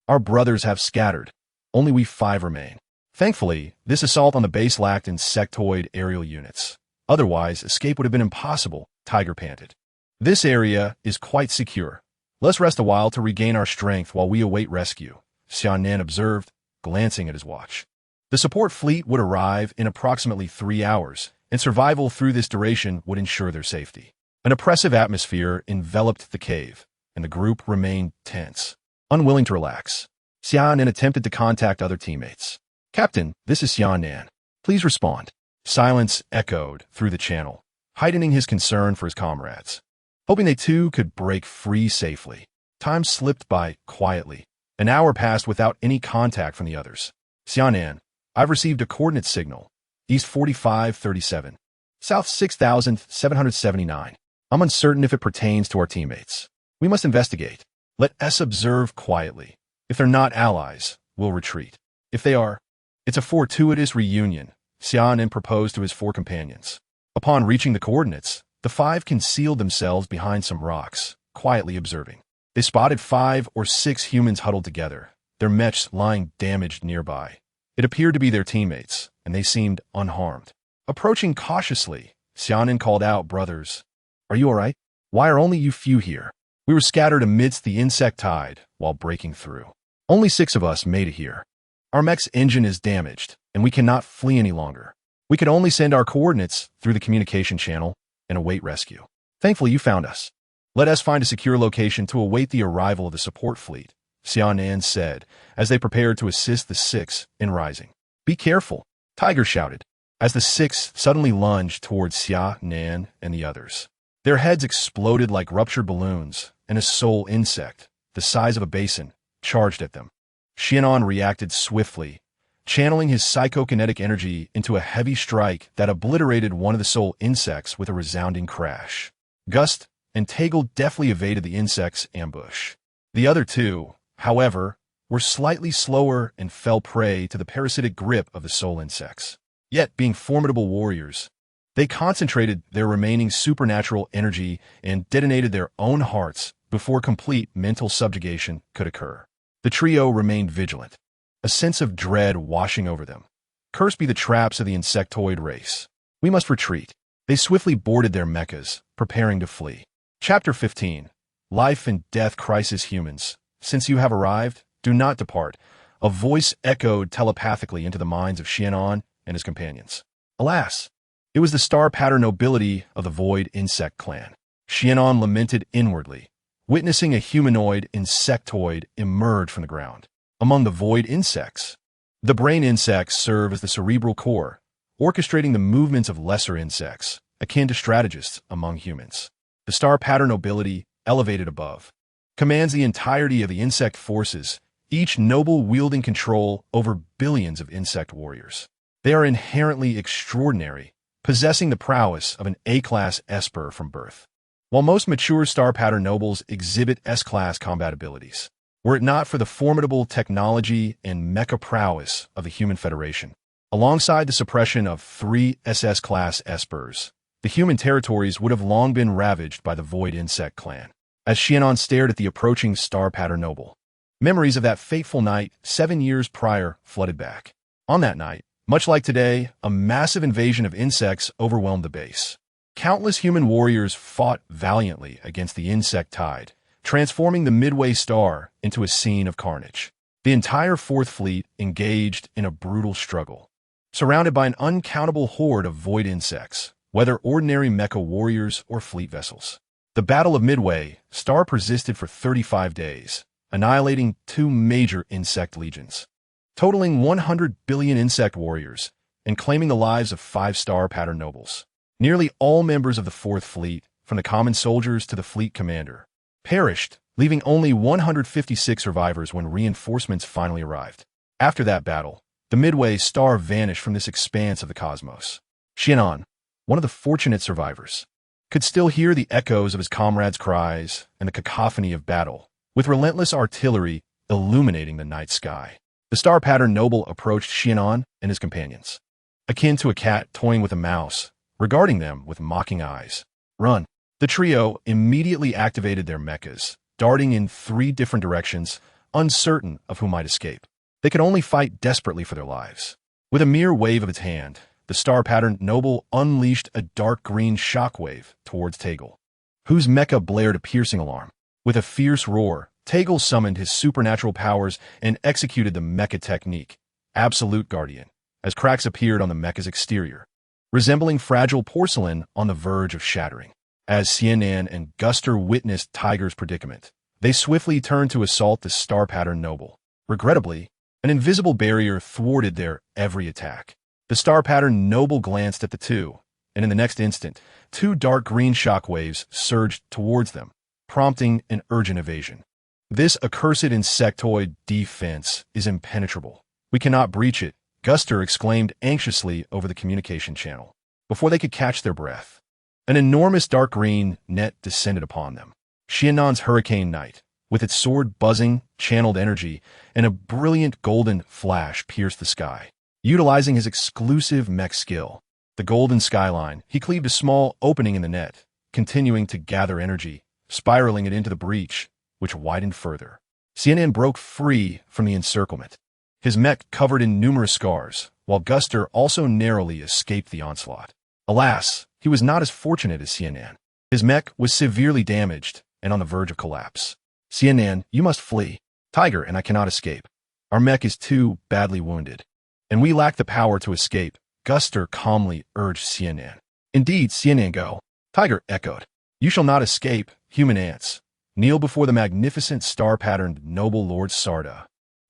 Our brothers have scattered. Only we 5 remain. Thankfully, this assault on the base lacked insectoid aerial units. Otherwise, escape would have been impossible, Tiger panted. This area is quite secure. Let's rest a while to regain our strength while we await rescue, Xia Nan observed, glancing at his watch. The support fleet would arrive in approximately 3 hours, and survival through this duration would ensure their safety. An oppressive atmosphere enveloped the cave, and the group remained tense, unwilling to relax. Xia Nan attempted to contact other teammates. Captain, this is Xia Nan. Please respond. Silence echoed through the channel, heightening his concern for his comrades. Hoping they too could break free safely, time slipped by quietly. An hour passed without any contact from the others. Xia Nan, I've received a coordinate signal. East 4537. South 6779. I'm uncertain if it pertains to our teammates. We must investigate. Let us observe quietly. If they're not allies, we'll retreat. If they are, it's a fortuitous reunion, Xia Nan proposed to his 4 companions. Upon reaching the coordinates, the 5 concealed themselves behind some rocks, quietly observing. They spotted 5 or 6 humans huddled together, their mechs lying damaged nearby. It appeared to be their teammates, and they seemed unharmed. Approaching cautiously, Xia Nan called out, Brothers, are you all right? Why are only you few here? We were scattered amidst the insect tide while breaking through. Only 6 of us made it here. Our mech's engine is damaged, and we cannot flee any longer. We could only send our coordinates through the communication channel and await rescue. Thankfully, you found us. Let us find a secure location to await the arrival of the support fleet, Xia Nan said, as they prepared to assist the 6 in rising. Be careful, Tiger shouted, as the 6 suddenly lunged towards Xia Nan and the others. Their heads exploded like ruptured balloons, and a soul insect, the size of a basin, charged at them. Xia Nan reacted swiftly, channeling his psychokinetic energy into a heavy strike that obliterated one of the soul insects with a resounding crash. Gust and Tegel deftly evaded the insect's ambush. The other 2, however, were slightly slower and fell prey to the parasitic grip of the soul insects. Yet, being formidable warriors, they concentrated their remaining supernatural energy and detonated their own hearts before complete mental subjugation could occur. The trio remained vigilant, a sense of dread washing over them. Cursed be the traps of the insectoid race. We must retreat. They swiftly boarded their mechas, preparing to flee. Chapter 15. Life and Death Crisis Humans. Since you have arrived, do not depart. A voice echoed telepathically into the minds of Xia Nan and his companions. Alas, it was the star pattern nobility of the Void Insect clan. Xia Nan lamented inwardly. witnessing a humanoid insectoid emerge from the ground. Among the void insects, the brain insects serve as the cerebral core, orchestrating the movements of lesser insects, akin to strategists among humans. The star pattern nobility, elevated above, commands the entirety of the insect forces, each noble wielding control over billions of insect warriors. They are inherently extraordinary, possessing the prowess of an A-class esper from birth. While most mature star pattern nobles exhibit S-class combat abilities, were it not for the formidable technology and mecha prowess of the Human Federation, alongside the suppression of 3 SS-class espers, the human territories would have long been ravaged by the Void Insect clan. As Xia Nan stared at the approaching star pattern noble, memories of that fateful night 7 years prior flooded back. On that night, much like today, a massive invasion of insects overwhelmed the base. Countless human warriors fought valiantly against the insect tide, transforming the Midway Star into a scene of carnage. The entire Fourth Fleet engaged in a brutal struggle, surrounded by an uncountable horde of void insects, whether ordinary mecha warriors or fleet vessels. The Battle of Midway Star persisted for 35 days, annihilating 2 major insect legions, totaling 100 billion insect warriors, and claiming the lives of 5 star pattern nobles. Nearly all members of the Fourth Fleet, from the common soldiers to the fleet commander, perished, leaving only 156 survivors when reinforcements finally arrived. After that battle, the Midway Star vanished from this expanse of the cosmos. Xia Nan, one of the fortunate survivors, could still hear the echoes of his comrades' cries and the cacophony of battle, with relentless artillery illuminating the night sky. The star pattern noble approached Xia Nan and his companions, akin to a cat toying with a mouse, regarding them with mocking eyes. Run! The trio immediately activated their mechas, darting in 3 different directions, uncertain of who might escape. They could only fight desperately for their lives. With a mere wave of its hand, the star pattern noble unleashed a dark green shockwave towards Tegel, whose mecha blared a piercing alarm. With a fierce roar, Tegel summoned his supernatural powers and executed the mecha technique, Absolute Guardian, as cracks appeared on the mecha's exterior, resembling fragile porcelain on the verge of shattering. As Xia Nan and Guster witnessed Tiger's predicament, they swiftly turned to assault the star pattern noble. Regrettably, an invisible barrier thwarted their every attack. The star pattern noble glanced at the two, and in the next instant, 2 dark green shockwaves surged towards them, prompting an urgent evasion. This accursed insectoid defense is impenetrable. We cannot breach it, Guster exclaimed anxiously over the communication channel. Before they could catch their breath, an enormous dark green net descended upon them. Xia Nan's Hurricane Knight, with its sword buzzing, channeled energy, and a brilliant golden flash pierced the sky. Utilizing his exclusive mech skill, the golden skyline, he cleaved a small opening in the net, continuing to gather energy, spiraling it into the breach, which widened further. Xia Nan broke free from the encirclement, his mech covered in numerous scars, while Guster also narrowly escaped the onslaught. Alas, he was not as fortunate as Xia Nan. His mech was severely damaged and on the verge of collapse. Xia Nan, you must flee. Tiger and I cannot escape. Our mech is too badly wounded, and we lack the power to escape, Guster calmly urged Xia Nan. Indeed, Xia Nan, go. Tiger echoed. You shall not escape, human ants. Kneel before the magnificent star-patterned noble Lord Sarda.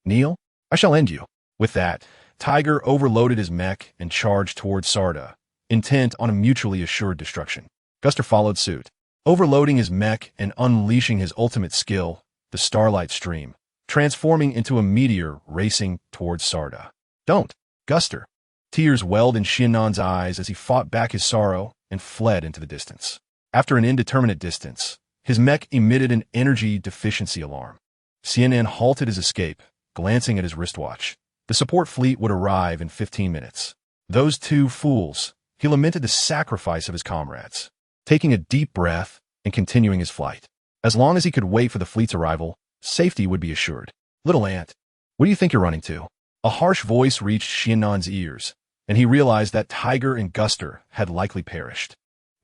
Kneel? I shall end you. With that, Tiger overloaded his mech and charged towards Sarda, intent on a mutually assured destruction. Guster followed suit, overloading his mech and unleashing his ultimate skill, the Starlight Stream, transforming into a meteor racing towards Sarda. Don't, Guster. Tears welled in Xia Nan's eyes as he fought back his sorrow and fled into the distance. After an indeterminate distance, his mech emitted an energy deficiency alarm. Xia Nan halted his escape, glancing at his wristwatch. The support fleet would arrive in 15 minutes. Those 2 fools, he lamented the sacrifice of his comrades, taking a deep breath and continuing his flight. As long as he could wait for the fleet's arrival, safety would be assured. Little ant, what do you think you're running to? A harsh voice reached Xia Nan's ears, and he realized that Tiger and Guster had likely perished.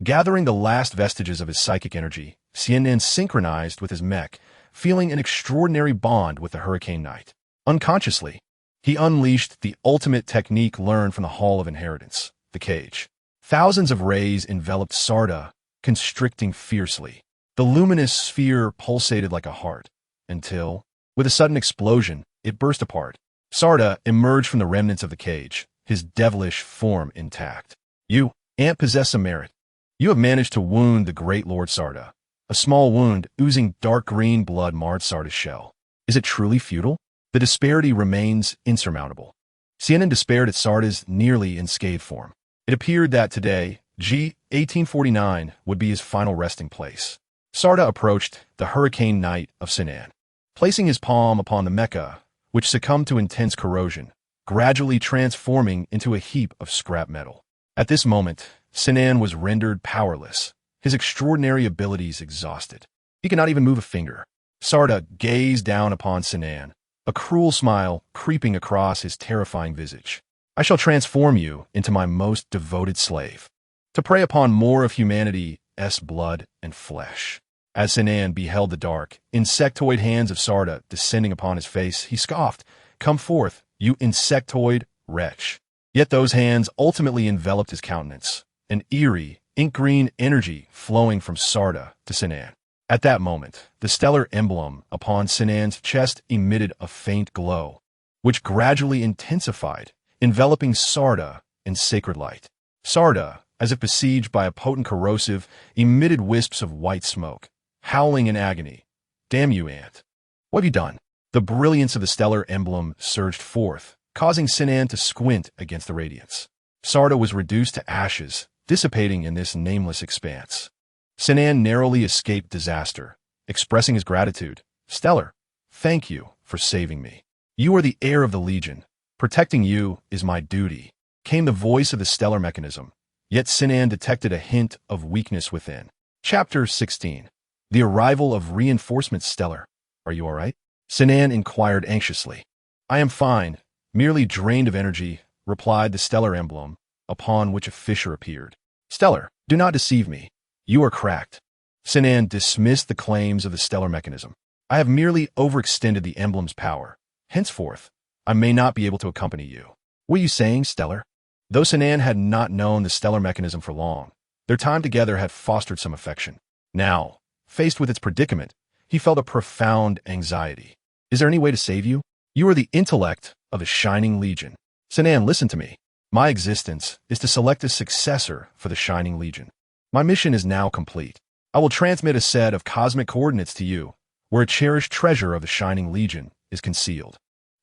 Gathering the last vestiges of his psychic energy, Xia Nan synchronized with his mech, feeling an extraordinary bond with the Hurricane Knight. Unconsciously, he unleashed the ultimate technique learned from the Hall of Inheritance, the cage. Thousands of rays enveloped Sarda, constricting fiercely. The luminous sphere pulsated like a heart, until, with a sudden explosion, it burst apart. Sarda emerged from the remnants of the cage, his devilish form intact. You, Ant, possess some merit. You have managed to wound the great Lord Sarda. A small wound, oozing dark green blood, marred Sarda's shell. Is it truly futile? The disparity remains insurmountable. Xia Nan despaired at Sarda's nearly unscathed form. It appeared that today, 1849, would be his final resting place. Sarda approached the hurricane knight of Xia Nan, placing his palm upon the Mecha, which succumbed to intense corrosion, gradually transforming into a heap of scrap metal. At this moment, Xia Nan was rendered powerless, his extraordinary abilities exhausted. He could not even move a finger. Sarda gazed down upon Xia Nan, a cruel smile creeping across his terrifying visage. I shall transform you into my most devoted slave, to prey upon more of humanity's blood and flesh. As Xia Nan beheld the dark, insectoid hands of Sarda descending upon his face, he scoffed, "Come forth, you insectoid wretch." Yet those hands ultimately enveloped his countenance, an eerie, ink-green energy flowing from Sarda to Xia Nan. At that moment, the stellar emblem upon Xia Nan's chest emitted a faint glow, which gradually intensified, enveloping Sarda in sacred light. Sarda, as if besieged by a potent corrosive, emitted wisps of white smoke, howling in agony. "Damn you, Ant. What have you done?" The brilliance of the stellar emblem surged forth, causing Xia Nan to squint against the radiance. Sarda was reduced to ashes, dissipating in this nameless expanse. Xia Nan narrowly escaped disaster, expressing his gratitude. "Stellar, thank you for saving me. You are the heir of the Legion. Protecting you is my duty," came the voice of the stellar mechanism. Yet Xia Nan detected a hint of weakness within. Chapter 16. The arrival of reinforcements. "Stellar, are you all right?" Xia Nan inquired anxiously. "I am fine, merely drained of energy," replied the stellar emblem, upon which a fissure appeared. "Stellar, do not deceive me. You are cracked." Xia Nan dismissed the claims of the stellar mechanism. "I have merely overextended the emblem's power. Henceforth, I may not be able to accompany you." "What are you saying, Stellar?" Though Xia Nan had not known the stellar mechanism for long, their time together had fostered some affection. Now, faced with its predicament, he felt a profound anxiety. "Is there any way to save you? You are the intellect of the Shining Legion." "Xia Nan, listen to me. My existence is to select a successor for the Shining Legion. My mission is now complete. I will transmit a set of cosmic coordinates to you, where a cherished treasure of the Shining Legion is concealed.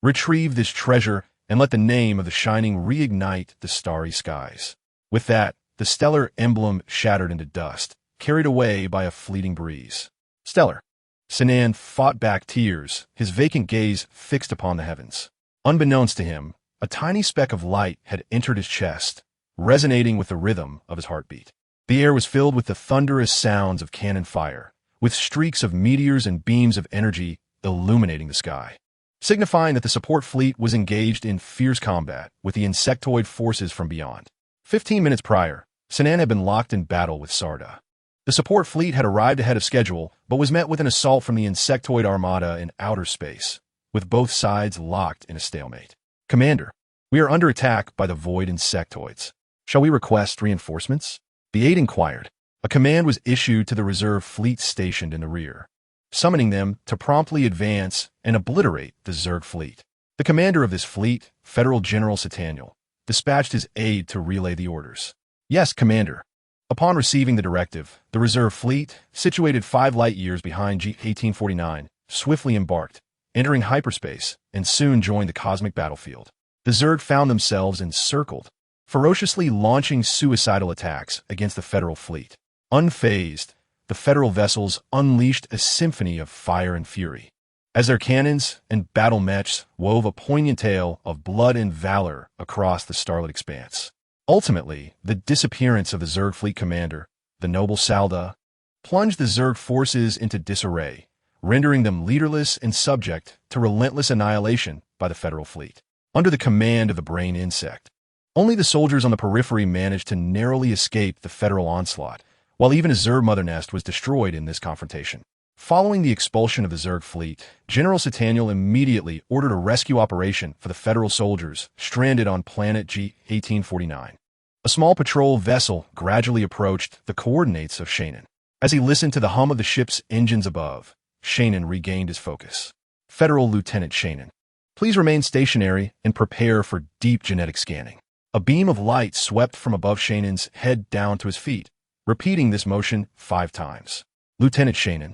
Retrieve this treasure and let the name of the Shining reignite the starry skies." With that, the stellar emblem shattered into dust, carried away by a fleeting breeze. "Stellar." Xia Nan fought back tears, his vacant gaze fixed upon the heavens. Unbeknownst to him, a tiny speck of light had entered his chest, resonating with the rhythm of his heartbeat. The air was filled with the thunderous sounds of cannon fire, with streaks of meteors and beams of energy illuminating the sky, signifying that the support fleet was engaged in fierce combat with the insectoid forces from beyond. 15 minutes prior, Xia Nan had been locked in battle with Sarda. The support fleet had arrived ahead of schedule, but was met with an assault from the insectoid armada in outer space, with both sides locked in a stalemate. "Commander, we are under attack by the void insectoids. Shall we request reinforcements?" The aide inquired. A command was issued to the reserve fleet stationed in the rear, summoning them to promptly advance and obliterate the Zerg fleet. The commander of this fleet, Federal General Sataniel, dispatched his aide to relay the orders. "Yes, Commander." Upon receiving the directive, the reserve fleet, situated 5 light-years behind G-1849, swiftly embarked, entering hyperspace, and soon joined the cosmic battlefield. The Zerg found themselves encircled, ferociously launching suicidal attacks against the Federal fleet. Unfazed, the Federal vessels unleashed a symphony of fire and fury, as their cannons and battle mechs wove a poignant tale of blood and valor across the starlit expanse. Ultimately, the disappearance of the Zerg fleet commander, the noble Salda, plunged the Zerg forces into disarray, rendering them leaderless and subject to relentless annihilation by the Federal fleet. Under the command of the brain insect, only the soldiers on the periphery managed to narrowly escape the Federal onslaught, while even a Zerg mother nest was destroyed in this confrontation. Following the expulsion of the Zerg fleet, General Sataniel immediately ordered a rescue operation for the Federal soldiers stranded on planet G-1849. A small patrol vessel gradually approached the coordinates of Xia Nan. As he listened to the hum of the ship's engines above, Xia Nan regained his focus. Federal Lieutenant Xia Nan, please remain stationary and prepare for deep genetic scanning. A beam of light swept from above Xia Nan's head down to his feet, repeating this motion 5 times. Lieutenant Xia Nan,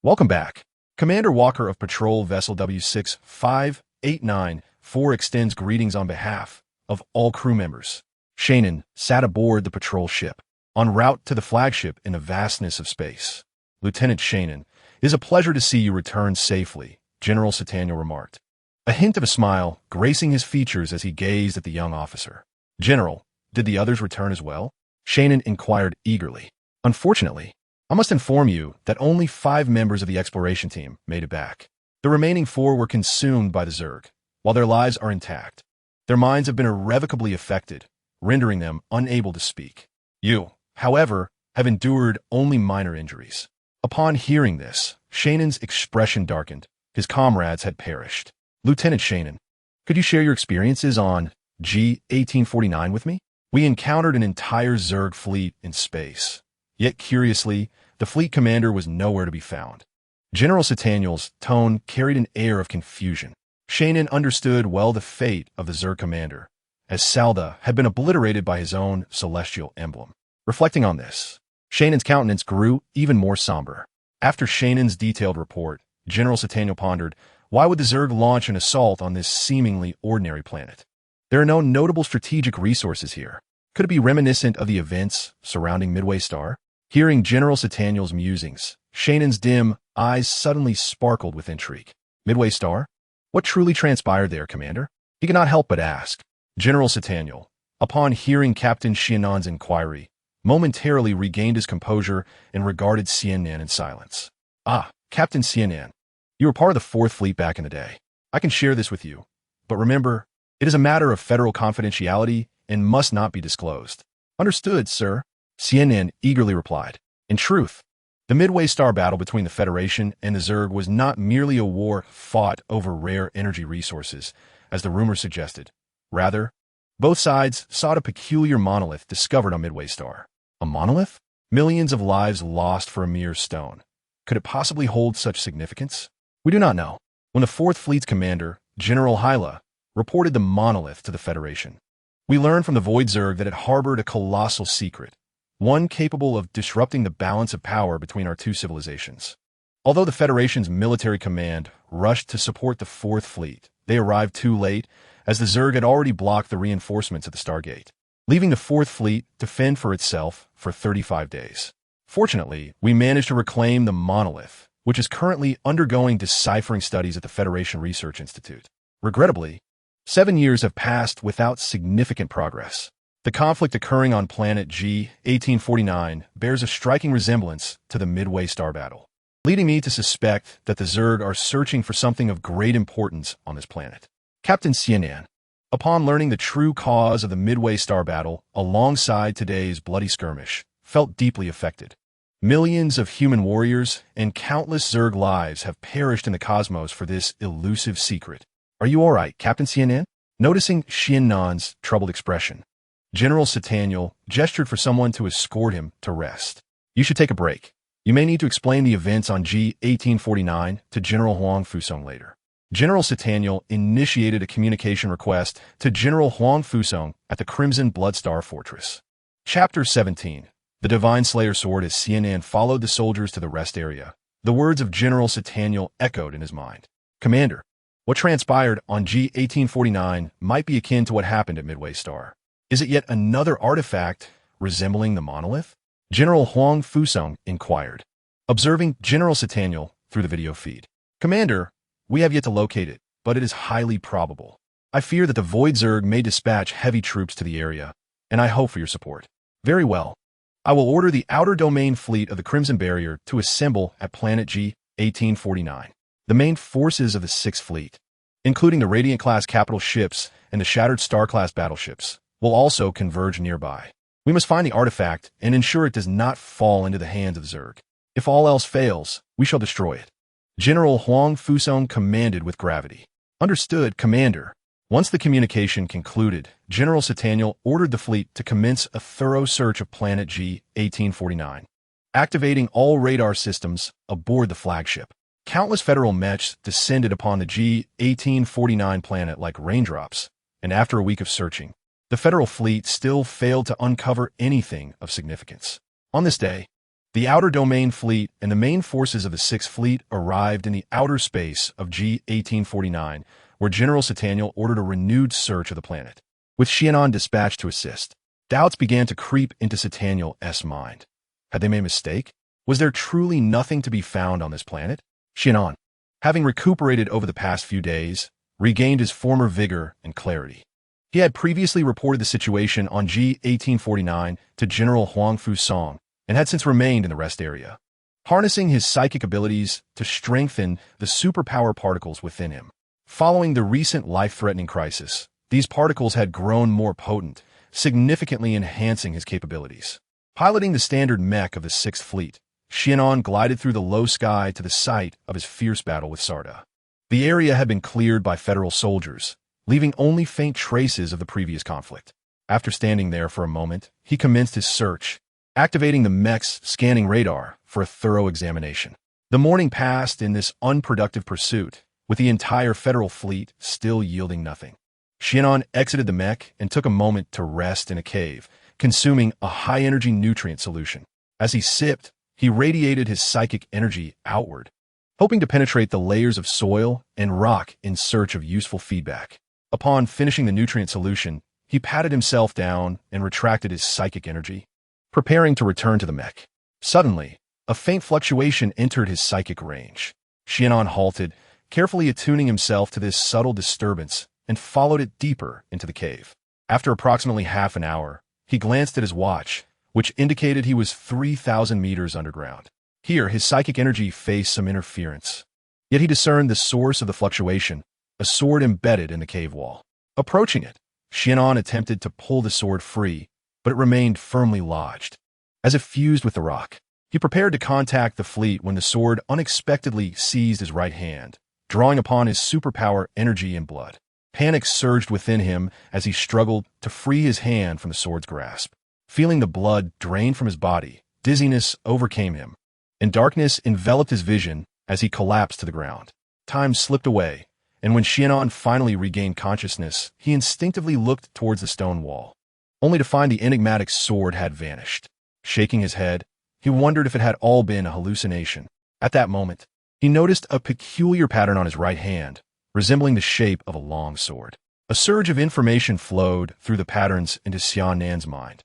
welcome back. Commander Walker of Patrol Vessel W65894 extends greetings on behalf of all crew members. Xia Nan sat aboard the patrol ship, en route to the flagship in the vastness of space. Lieutenant Xia Nan, it is a pleasure to see you return safely, General Sataniel remarked, a hint of a smile gracing his features as he gazed at the young officer. General, did the others return as well? Xia Nan inquired eagerly. Unfortunately, I must inform you that only 5 members of the exploration team made it back. The remaining 4 were consumed by the Zerg, while their lives are intact. Their minds have been irrevocably affected, rendering them unable to speak. You, however, have endured only minor injuries. Upon hearing this, Xia Nan's expression darkened. His comrades had perished. Lieutenant Xia Nan, could you share your experiences on G-1849 with me? We encountered an entire Zerg fleet in space. Yet curiously, the fleet commander was nowhere to be found. General Sataniel's tone carried an air of confusion. Xia Nan understood well the fate of the Zerg commander, as Salda had been obliterated by his own celestial emblem. Reflecting on this, Xia Nan's countenance grew even more somber. After Xia Nan's detailed report, General Sataniel pondered, why would the Zerg launch an assault on this seemingly ordinary planet? There are no notable strategic resources here. Could it be reminiscent of the events surrounding Midway Star? Hearing General Sataniel's musings, Xia Nan's dim eyes suddenly sparkled with intrigue. Midway Star? What truly transpired there, Commander? He could not help but ask. General Sataniel, upon hearing Captain Xia Nan's inquiry, momentarily regained his composure and regarded Xia Nan in silence. Ah, Captain Xia Nan, you were part of the 4th Fleet back in the day. I can share this with you, but remember, it is a matter of federal confidentiality and must not be disclosed. Understood, sir. Xia Nan eagerly replied. In truth, the Midway Star battle between the Federation and the Zerg was not merely a war fought over rare energy resources, as the rumors suggested. Rather, both sides sought a peculiar monolith discovered on Midway Star. A monolith? Millions of lives lost for a mere stone. Could it possibly hold such significance? We do not know. When the 4th Fleet's commander, General Hyla, reported the monolith to the Federation, we learned from the Void Zerg that it harbored a colossal secret, one capable of disrupting the balance of power between our 2 civilizations. Although the Federation's military command rushed to support the 4th Fleet, they arrived too late, as the Zerg had already blocked the reinforcements at the Stargate, leaving the 4th Fleet to fend for itself for 35 days. Fortunately, we managed to reclaim the monolith, which is currently undergoing deciphering studies at the Federation Research Institute. Regrettably, 7 years have passed without significant progress. The conflict occurring on planet G-1849 bears a striking resemblance to the Midway Star battle, leading me to suspect that the Zerg are searching for something of great importance on this planet. Captain Xia Nan, upon learning the true cause of the Midway Star battle alongside today's bloody skirmish, felt deeply affected. Millions of human warriors and countless Zerg lives have perished in the cosmos for this elusive secret. Are you all right, Captain Xia Nan? Noticing Xia Nan's troubled expression, General Sataniel gestured for someone to escort him to rest. You should take a break. You may need to explain the events on G-1849 to General Huang Fusong later. General Sataniel initiated a communication request to General Huang Fusong at the Crimson Bloodstar Fortress. Chapter 17. The Divine Slayer Sword. As Xia Nan followed the soldiers to the rest area, the words of General Sataniel echoed in his mind. Commander, what transpired on G-1849 might be akin to what happened at Midway Star. Is it yet another artifact resembling the monolith? General Huang Fusong inquired, observing General Sataniel through the video feed. Commander, we have yet to locate it, but it is highly probable. I fear that the Void Zerg may dispatch heavy troops to the area, and I hope for your support. Very well. I will order the Outer Domain Fleet of the Crimson Barrier to assemble at Planet G-1849. The main forces of the 6th Fleet, including the Radiant-class capital ships and the Shattered Star-class battleships, will also converge nearby. We must find the artifact and ensure it does not fall into the hands of Zerg. If all else fails, we shall destroy it. General Huang Fusong commanded with gravity. Understood, Commander. Once the communication concluded, General Sataniel ordered the fleet to commence a thorough search of Planet G-1849. activating all radar systems aboard the flagship. Countless federal mechs descended upon the G-1849 planet like raindrops, and after a week of searching, the federal fleet still failed to uncover anything of significance. On this day, the Outer Domain Fleet and the main forces of the Sixth Fleet arrived in the outer space of G-1849, where General Sataniel ordered a renewed search of the planet. With Xia Nan dispatched to assist, doubts began to creep into Sataniel's mind. Had they made a mistake? Was there truly nothing to be found on this planet? Xia Nan, having recuperated over the past few days, regained his former vigor and clarity. He had previously reported the situation on G-1849 to General Huang Fusong and had since remained in the rest area, harnessing his psychic abilities to strengthen the superpower particles within him. Following the recent life-threatening crisis, these particles had grown more potent, significantly enhancing his capabilities. Piloting the standard mech of the Sixth Fleet, Xia Nan glided through the low sky to the site of his fierce battle with Sarda. The area had been cleared by federal soldiers, leaving only faint traces of the previous conflict. After standing there for a moment, he commenced his search, activating the mech's scanning radar for a thorough examination. The morning passed in this unproductive pursuit, with the entire federal fleet still yielding nothing. Xia Nan exited the mech and took a moment to rest in a cave, consuming a high-energy nutrient solution. As he sipped, he radiated his psychic energy outward, hoping to penetrate the layers of soil and rock in search of useful feedback. Upon finishing the nutrient solution, he patted himself down and retracted his psychic energy, preparing to return to the mech. Suddenly, a faint fluctuation entered his psychic range. Xia Nan halted, carefully attuning himself to this subtle disturbance, and followed it deeper into the cave. After approximately half an hour, he glanced at his watch, which indicated he was 3,000 meters underground. Here, his psychic energy faced some interference. Yet he discerned the source of the fluctuation, a sword embedded in the cave wall. Approaching it, Xia Nan attempted to pull the sword free, but it remained firmly lodged, as if fused with the rock. He prepared to contact the fleet when the sword unexpectedly seized his right hand, drawing upon his superpower energy and blood. Panic surged within him as he struggled to free his hand from the sword's grasp. Feeling the blood drain from his body, dizziness overcame him, and darkness enveloped his vision as he collapsed to the ground. Time slipped away, and when Xia Nan finally regained consciousness, he instinctively looked towards the stone wall, only to find the enigmatic sword had vanished. Shaking his head, he wondered if it had all been a hallucination. At that moment, he noticed a peculiar pattern on his right hand, resembling the shape of a long sword. A surge of information flowed through the patterns into Xia Nan's mind,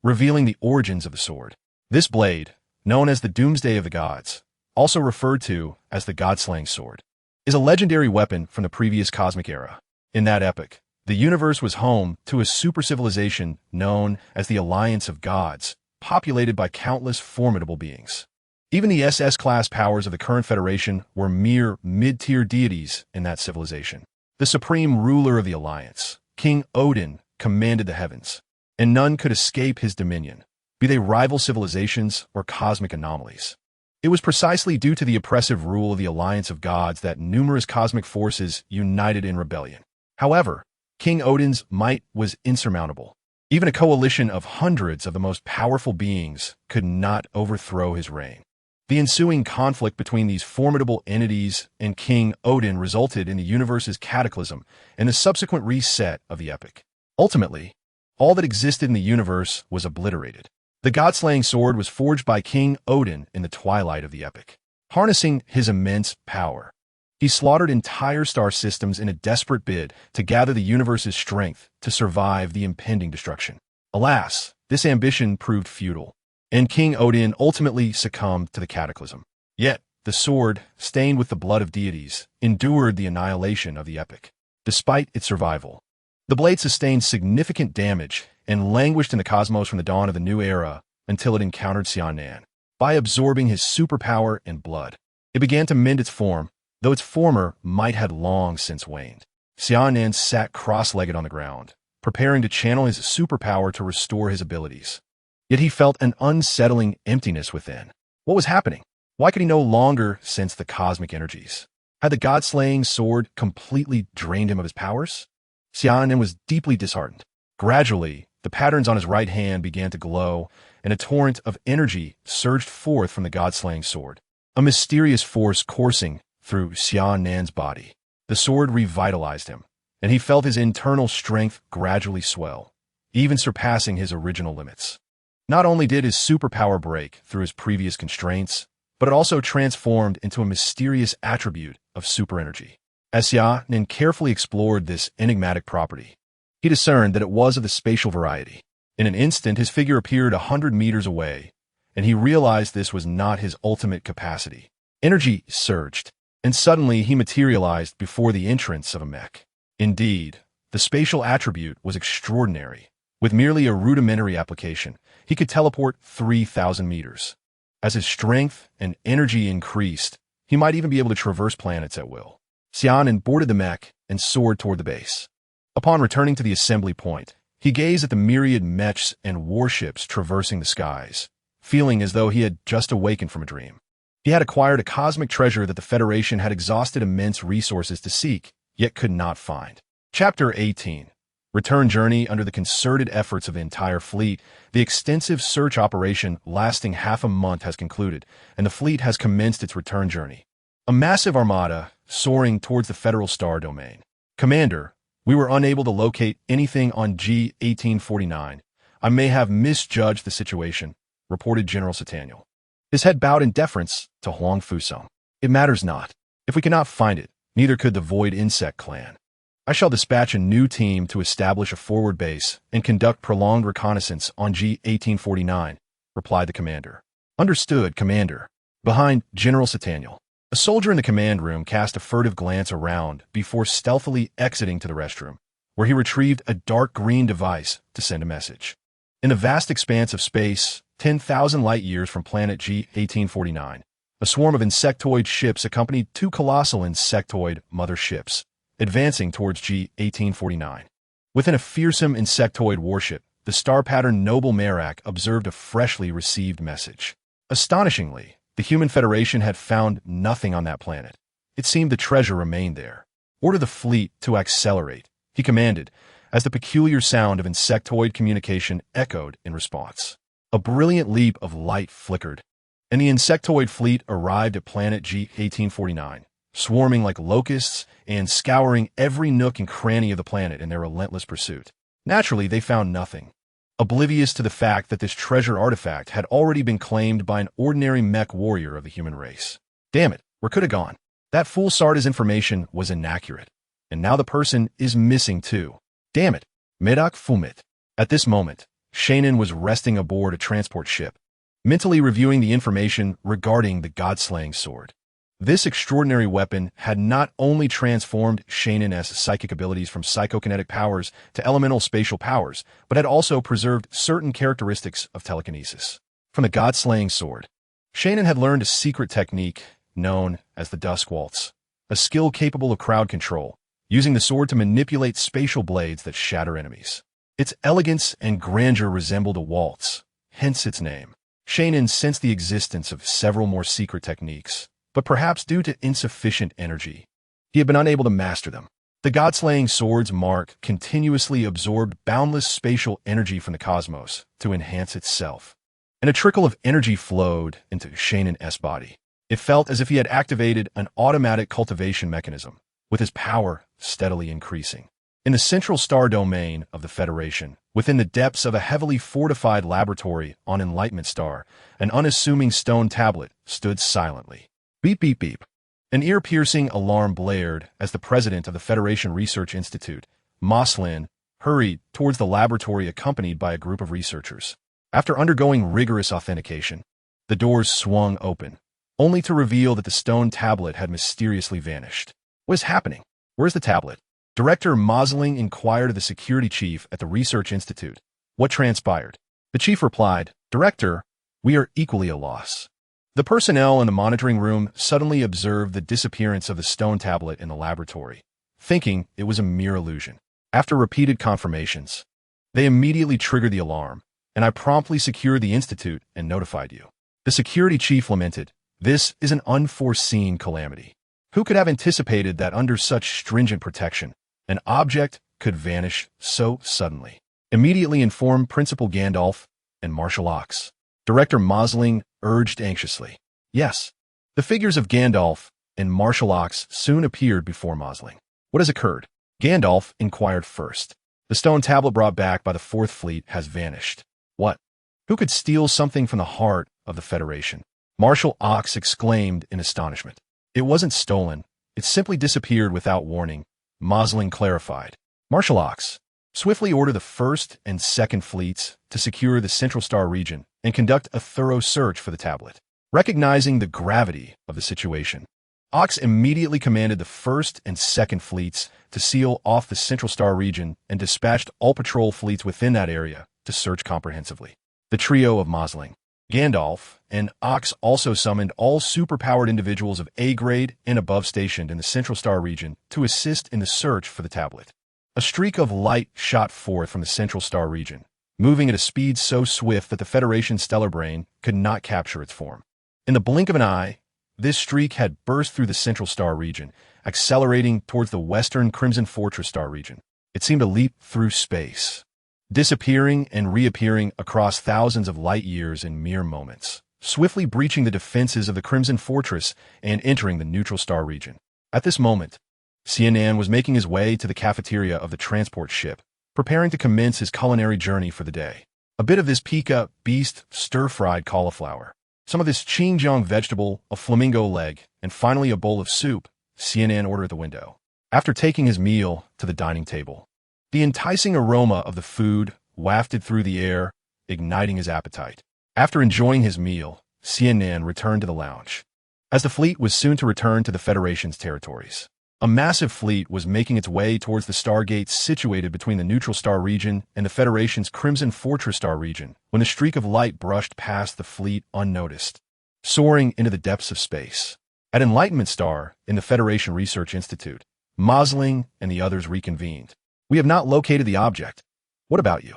revealing the origins of the sword. This blade, known as the Doomsday of the Gods, also referred to as the God-slaying sword, is a legendary weapon from the previous cosmic era. In that epoch, the universe was home to a super-civilization known as the Alliance of Gods, populated by countless formidable beings. Even the SS-class powers of the current Federation were mere mid-tier deities in that civilization. The supreme ruler of the Alliance, King Odin, commanded the heavens, and none could escape his dominion, be they rival civilizations or cosmic anomalies. It was precisely due to the oppressive rule of the Alliance of Gods that numerous cosmic forces united in rebellion. However, King Odin's might was insurmountable. Even a coalition of hundreds of the most powerful beings could not overthrow his reign. The ensuing conflict between these formidable entities and King Odin resulted in the universe's cataclysm and the subsequent reset of the epic. Ultimately, all that existed in the universe was obliterated. The God-slaying sword was forged by King Odin in the twilight of the epic. Harnessing his immense power, he slaughtered entire star systems in a desperate bid to gather the universe's strength to survive the impending destruction. Alas, this ambition proved futile, and King Odin ultimately succumbed to the cataclysm. Yet, the sword, stained with the blood of deities, endured the annihilation of the epic. Despite its survival, the blade sustained significant damage and languished in the cosmos from the dawn of the new era until it encountered Xia Nan. By absorbing his superpower and blood, it began to mend its form, though its former might had long since waned. Xia Nan sat cross-legged on the ground, preparing to channel his superpower to restore his abilities. Yet he felt an unsettling emptiness within. What was happening? Why could he no longer sense the cosmic energies? Had the God-slaying sword completely drained him of his powers? Xia Nan was deeply disheartened. Gradually, The patterns on his right hand began to glow, and a torrent of energy surged forth from the god-slaying sword, a mysterious force coursing through Xia Nan's body. The sword revitalized him, and he felt his internal strength gradually swell, even surpassing his original limits. Not only did his superpower break through his previous constraints, but it also transformed into a mysterious attribute of super energy. As Xia Nan carefully explored this enigmatic property, he discerned that it was of the spatial variety. In an instant, his figure appeared 100 meters away, and he realized this was not his ultimate capacity. Energy surged, and suddenly he materialized before the entrance of a mech. Indeed, the spatial attribute was extraordinary. With merely a rudimentary application, he could teleport 3,000 meters. As his strength and energy increased, he might even be able to traverse planets at will. Xia Nan boarded the mech and soared toward the base. Upon returning to the assembly point, he gazed at the myriad mechs and warships traversing the skies, feeling as though he had just awakened from a dream. He had acquired a cosmic treasure that the Federation had exhausted immense resources to seek, yet could not find. Chapter 18. Return journey. Under the concerted efforts of the entire fleet, the extensive search operation lasting half a month has concluded, and the fleet has commenced its return journey. A massive armada soaring towards the Federal Star Domain. Commander, we were unable to locate anything on G-1849. I may have misjudged the situation, reported General Sataniel. His head bowed in deference to Huang Fusong. It matters not. If we cannot find it, neither could the Void Insect Clan. I shall dispatch a new team to establish a forward base and conduct prolonged reconnaissance on G-1849, replied the commander. Understood, Commander. Behind General Sataniel, a soldier in the command room cast a furtive glance around before stealthily exiting to the restroom, where he retrieved a dark green device to send a message. In the vast expanse of space, 10,000 light-years from planet G-1849, a swarm of insectoid ships accompanied two colossal insectoid mother ships, advancing towards G-1849. Within a fearsome insectoid warship, the star-patterned Noble Merak observed a freshly received message. Astonishingly, the Human Federation had found nothing on that planet. It seemed the treasure remained there. Order the fleet to accelerate, he commanded, as the peculiar sound of insectoid communication echoed in response. A brilliant leap of light flickered, and the insectoid fleet arrived at planet G-1849, swarming like locusts and scouring every nook and cranny of the planet in their relentless pursuit. Naturally, they found nothing, oblivious to the fact that this treasure artifact had already been claimed by an ordinary mech warrior of the human race. Damn it, where could it gone? That fool Sarda's information was inaccurate, and now the person is missing too. Damn it, Medak Fumit. At this moment, Xia Nan was resting aboard a transport ship, mentally reviewing the information regarding the god-slaying sword. This extraordinary weapon had not only transformed Xia Nan's psychic abilities from psychokinetic powers to elemental spatial powers, but had also preserved certain characteristics of telekinesis. From the god-slaying sword, Xia Nan had learned a secret technique known as the Dusk Waltz, a skill capable of crowd control, using the sword to manipulate spatial blades that shatter enemies. Its elegance and grandeur resembled a waltz, hence its name. Xia Nan sensed the existence of several more secret techniques, but perhaps due to insufficient energy, he had been unable to master them. The god-slaying sword's mark continuously absorbed boundless spatial energy from the cosmos to enhance itself, and a trickle of energy flowed into Xia Nan's body. It felt as if he had activated an automatic cultivation mechanism, with his power steadily increasing. In the central star domain of the Federation, within the depths of a heavily fortified laboratory on Enlightenment Star, an unassuming stone tablet stood silently. Beep, beep, beep. An ear-piercing alarm blared as the president of the Federation Research Institute, Moslin, hurried towards the laboratory accompanied by a group of researchers. After undergoing rigorous authentication, the doors swung open, only to reveal that the stone tablet had mysteriously vanished. What is happening? Where's the tablet? Director Moslin inquired of the security chief at the Research Institute. What transpired? The chief replied, Director, we are equally at a loss. The personnel in the monitoring room suddenly observed the disappearance of the stone tablet in the laboratory, thinking it was a mere illusion. After repeated confirmations, they immediately triggered the alarm, and I promptly secured the institute and notified you. The security chief lamented, This is an unforeseen calamity. Who could have anticipated that under such stringent protection, an object could vanish so suddenly? Immediately inform Principal Gandalf and Marshal Ox. Director Mosling urged anxiously. Yes. The figures of Gandalf and Marshal Ox soon appeared before Mosling. What has occurred? Gandalf inquired first. The stone tablet brought back by the Fourth Fleet has vanished. What? Who could steal something from the heart of the Federation? Marshal Ox exclaimed in astonishment. It wasn't stolen. It simply disappeared without warning. Mosling clarified. Marshal Ox, swiftly order the First and Second Fleets to secure the Central Star region and conduct a thorough search for the tablet. Recognizing the gravity of the situation, Ox immediately commanded the First and Second Fleets to seal off the Central Star region and dispatched all patrol fleets within that area to search comprehensively. The trio of Mosling, Gandalf, and Ox also summoned all superpowered individuals of A-grade and above stationed in the Central Star region to assist in the search for the tablet. A streak of light shot forth from the Central Star region, moving at a speed so swift that the Federation's stellar brain could not capture its form. In the blink of an eye, this streak had burst through the Central Star region, accelerating towards the Western Crimson Fortress Star region. It seemed to leap through space, disappearing and reappearing across thousands of light years in mere moments, swiftly breaching the defenses of the Crimson Fortress and entering the Neutral Star region. At this moment, Xia Nan was making his way to the cafeteria of the transport ship, preparing to commence his culinary journey for the day. A bit of this pica beast stir-fried cauliflower, some of this Xinjiang vegetable, a flamingo leg, and finally a bowl of soup, Xia Nan ordered at the window. After taking his meal to the dining table, the enticing aroma of the food wafted through the air, igniting his appetite. After enjoying his meal, Xia Nan returned to the lounge. As the fleet was soon to return to the Federation's territories, a massive fleet was making its way towards the stargates situated between the Neutral Star region and the Federation's Crimson Fortress Star region when a streak of light brushed past the fleet unnoticed, soaring into the depths of space. At Enlightenment Star, in the Federation Research Institute, Mosling and the others reconvened. We have not located the object. What about you?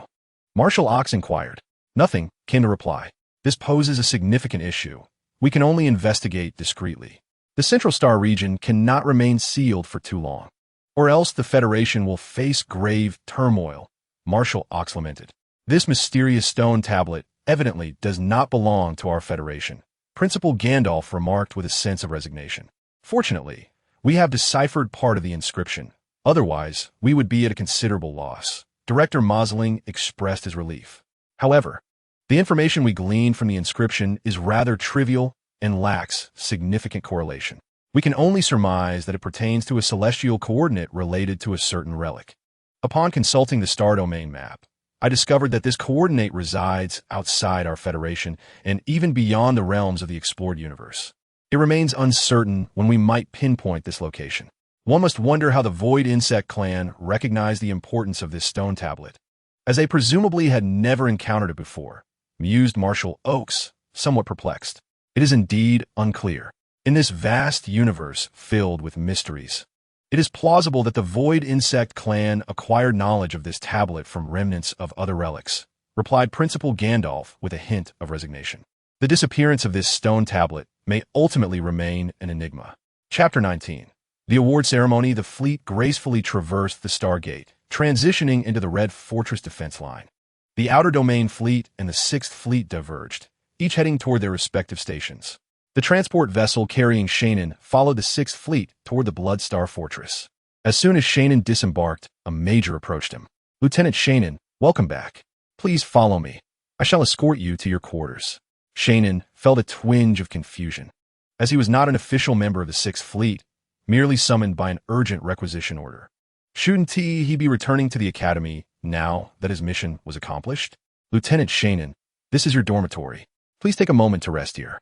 Marshal Ox inquired. Nothing, came the reply. This poses a significant issue. We can only investigate discreetly. The Central Star region cannot remain sealed for too long, or else the Federation will face grave turmoil, Marshal Ox lamented. This mysterious stone tablet evidently does not belong to our Federation, Principal Gandalf remarked with a sense of resignation. Fortunately, we have deciphered part of the inscription. Otherwise, we would be at a considerable loss. Director Mosling expressed his relief. However, the information we gleaned from the inscription is rather trivial and lacks significant correlation. We can only surmise that it pertains to a celestial coordinate related to a certain relic. Upon consulting the star domain map, I discovered that this coordinate resides outside our Federation and even beyond the realms of the explored universe. It remains uncertain when we might pinpoint this location. One must wonder how the Void Insect clan recognized the importance of this stone tablet, as they presumably had never encountered it before, mused Marshal Oaks, somewhat perplexed. It is indeed unclear. In this vast universe filled with mysteries, it is plausible that the Void Insect clan acquired knowledge of this tablet from remnants of other relics, replied Principal Gandalf with a hint of resignation. The disappearance of this stone tablet may ultimately remain an enigma. Chapter 19. The award ceremony, the fleet gracefully traversed the Stargate, transitioning into the Red Fortress defense line. The Outer Domain Fleet and the Sixth Fleet diverged, each heading toward their respective stations. The transport vessel carrying Xia Nan followed the Sixth Fleet toward the Blood Star Fortress. As soon as Xia Nan disembarked, a major approached him. Lieutenant Xia Nan, welcome back. Please follow me. I shall escort you to your quarters. Xia Nan felt a twinge of confusion, as he was not an official member of the Sixth Fleet, merely summoned by an urgent requisition order. Shouldn't he be returning to the Academy now that his mission was accomplished? Lieutenant Xia Nan, this is your dormitory. Please take a moment to rest here.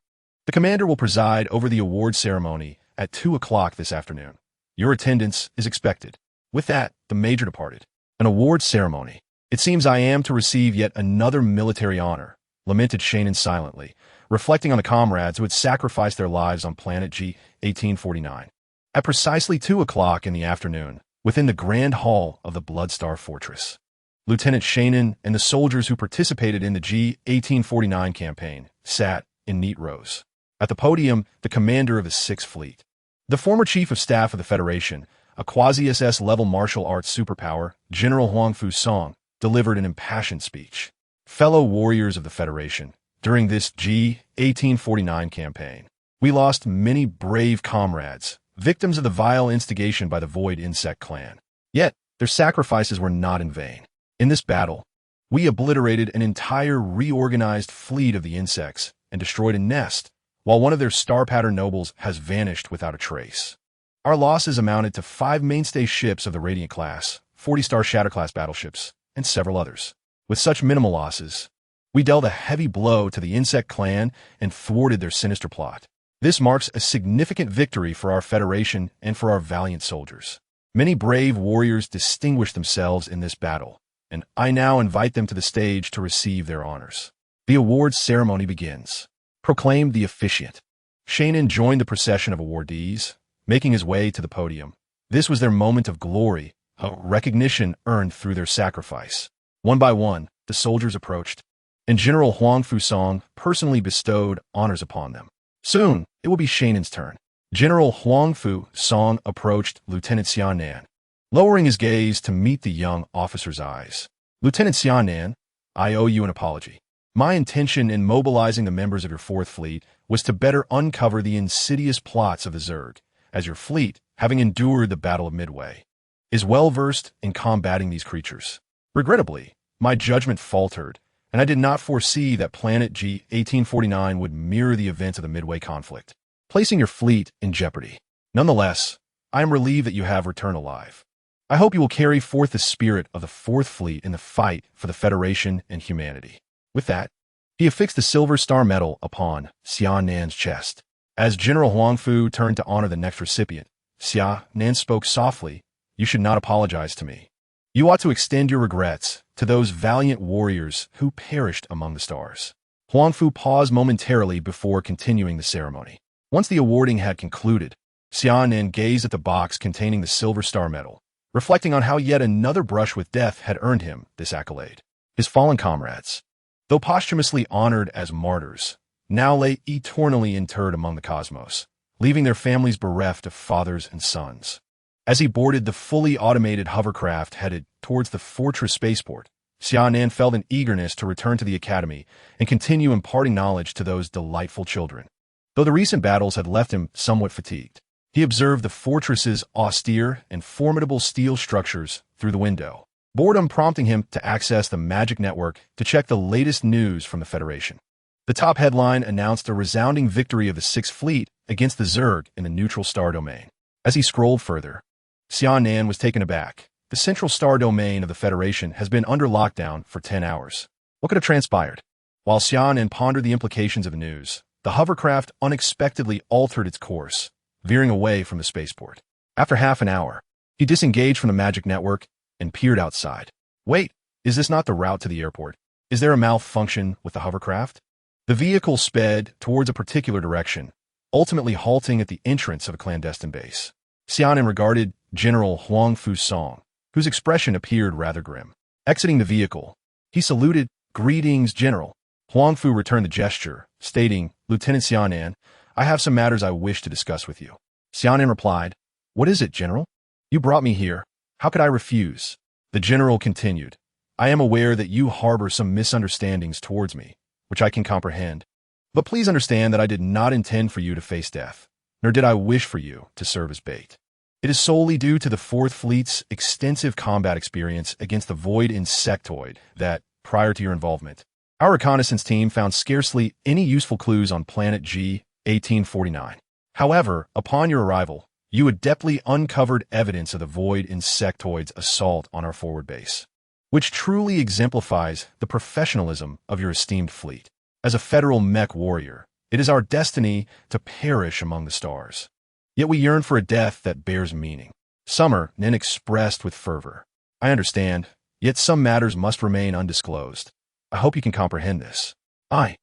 The commander will preside over the award ceremony at 2 o'clock this afternoon. Your attendance is expected. With that, the major departed. An award ceremony. It seems I am to receive yet another military honor, lamented Xia Nan silently, reflecting on the comrades who had sacrificed their lives on planet G 1849. At precisely 2 o'clock in the afternoon, within the Grand Hall of the Blood Star Fortress, Lieutenant Xia Nan and the soldiers who participated in the G 1849 campaign sat in neat rows. At the podium, the commander of the Sixth Fleet, the former Chief of Staff of the Federation, a quasi-SS level martial arts superpower, General Huangfu Song, delivered an impassioned speech. Fellow warriors of the Federation, during this G1849 campaign, we lost many brave comrades, victims of the vile instigation by the Void Insect clan. Yet, their sacrifices were not in vain. In this battle, we obliterated an entire reorganized fleet of the insects and destroyed a nest, while one of their star-pattern nobles has vanished without a trace. Our losses amounted to 5 mainstay ships of the Radiant class, 40-star Shatter-class battleships, and several others. With such minimal losses, we dealt a heavy blow to the Insect clan and thwarted their sinister plot. This marks a significant victory for our Federation and for our valiant soldiers. Many brave warriors distinguished themselves in this battle, and I now invite them to the stage to receive their honors. The awards ceremony begins, proclaimed the officiant. Xia Nan joined the procession of awardees, making his way to the podium. This was their moment of glory, a recognition earned through their sacrifice. One by one, the soldiers approached, and General Huang Fusong personally bestowed honors upon them. Soon, it will be Xia Nan's turn. General Huang Fusong approached Lieutenant Xia Nan, lowering his gaze to meet the young officer's eyes. Lieutenant Xia Nan, I owe you an apology. My intention in mobilizing the members of your 4th Fleet was to better uncover the insidious plots of the Zerg, as your fleet, having endured the Battle of Midway, is well-versed in combating these creatures. Regrettably, my judgment faltered, and I did not foresee that Planet G1849 would mirror the events of the Midway conflict, placing your fleet in jeopardy. Nonetheless, I am relieved that you have returned alive. I hope you will carry forth the spirit of the 4th Fleet in the fight for the Federation and humanity. With that, he affixed the Silver Star Medal upon Xia Nan's chest. As General Huang Fu turned to honor the next recipient, Xia Nan spoke softly, "You should not apologize to me. You ought to extend your regrets to those valiant warriors who perished among the stars." Huang Fu paused momentarily before continuing the ceremony. Once the awarding had concluded, Xia Nan gazed at the box containing the Silver Star Medal, reflecting on how yet another brush with death had earned him this accolade. His fallen comrades, though posthumously honored as martyrs, now lay eternally interred among the cosmos, leaving their families bereft of fathers and sons. As he boarded the fully automated hovercraft headed towards the fortress spaceport, Xia Nan felt an eagerness to return to the academy and continue imparting knowledge to those delightful children. Though the recent battles had left him somewhat fatigued, he observed the fortress's austere and formidable steel structures through the window, boredom prompting him to access the magic network to check the latest news from the Federation. The top headline announced a resounding victory of the 6th Fleet against the Zerg in the neutral star domain. As he scrolled further, Xia Nan was taken aback. The central star domain of the Federation has been under lockdown for 10 hours. What could have transpired? While Xia Nan pondered the implications of the news, the hovercraft unexpectedly altered its course, veering away from the spaceport. After half an hour, he disengaged from the magic network and peered outside. Wait, is this not the route to the airport? Is there a malfunction with the hovercraft? The vehicle sped towards a particular direction, ultimately halting at the entrance of a clandestine base. Xia Nan regarded General Huang Fusong, whose expression appeared rather grim. Exiting the vehicle, he saluted, "Greetings, General." Huang Fu returned the gesture, stating, "Lieutenant Xia Nan, I have some matters I wish to discuss with you." Xia Nan replied, "What is it, General? You brought me here. How could I refuse?" The general continued, "I am aware that you harbor some misunderstandings towards me, which I can comprehend. But please understand that I did not intend for you to face death, nor did I wish for you to serve as bait. It is solely due to the 4th Fleet's extensive combat experience against the Void Insectoid that, prior to your involvement, our reconnaissance team found scarcely any useful clues on planet G1849. However, upon your arrival, you adeptly uncovered evidence of the Void Insectoid's assault on our forward base, which truly exemplifies the professionalism of your esteemed fleet. As a federal mech warrior, it is our destiny to perish among the stars. Yet we yearn for a death that bears meaning." Summer Nan expressed with fervor, "I understand, yet some matters must remain undisclosed. I hope you can comprehend this." "I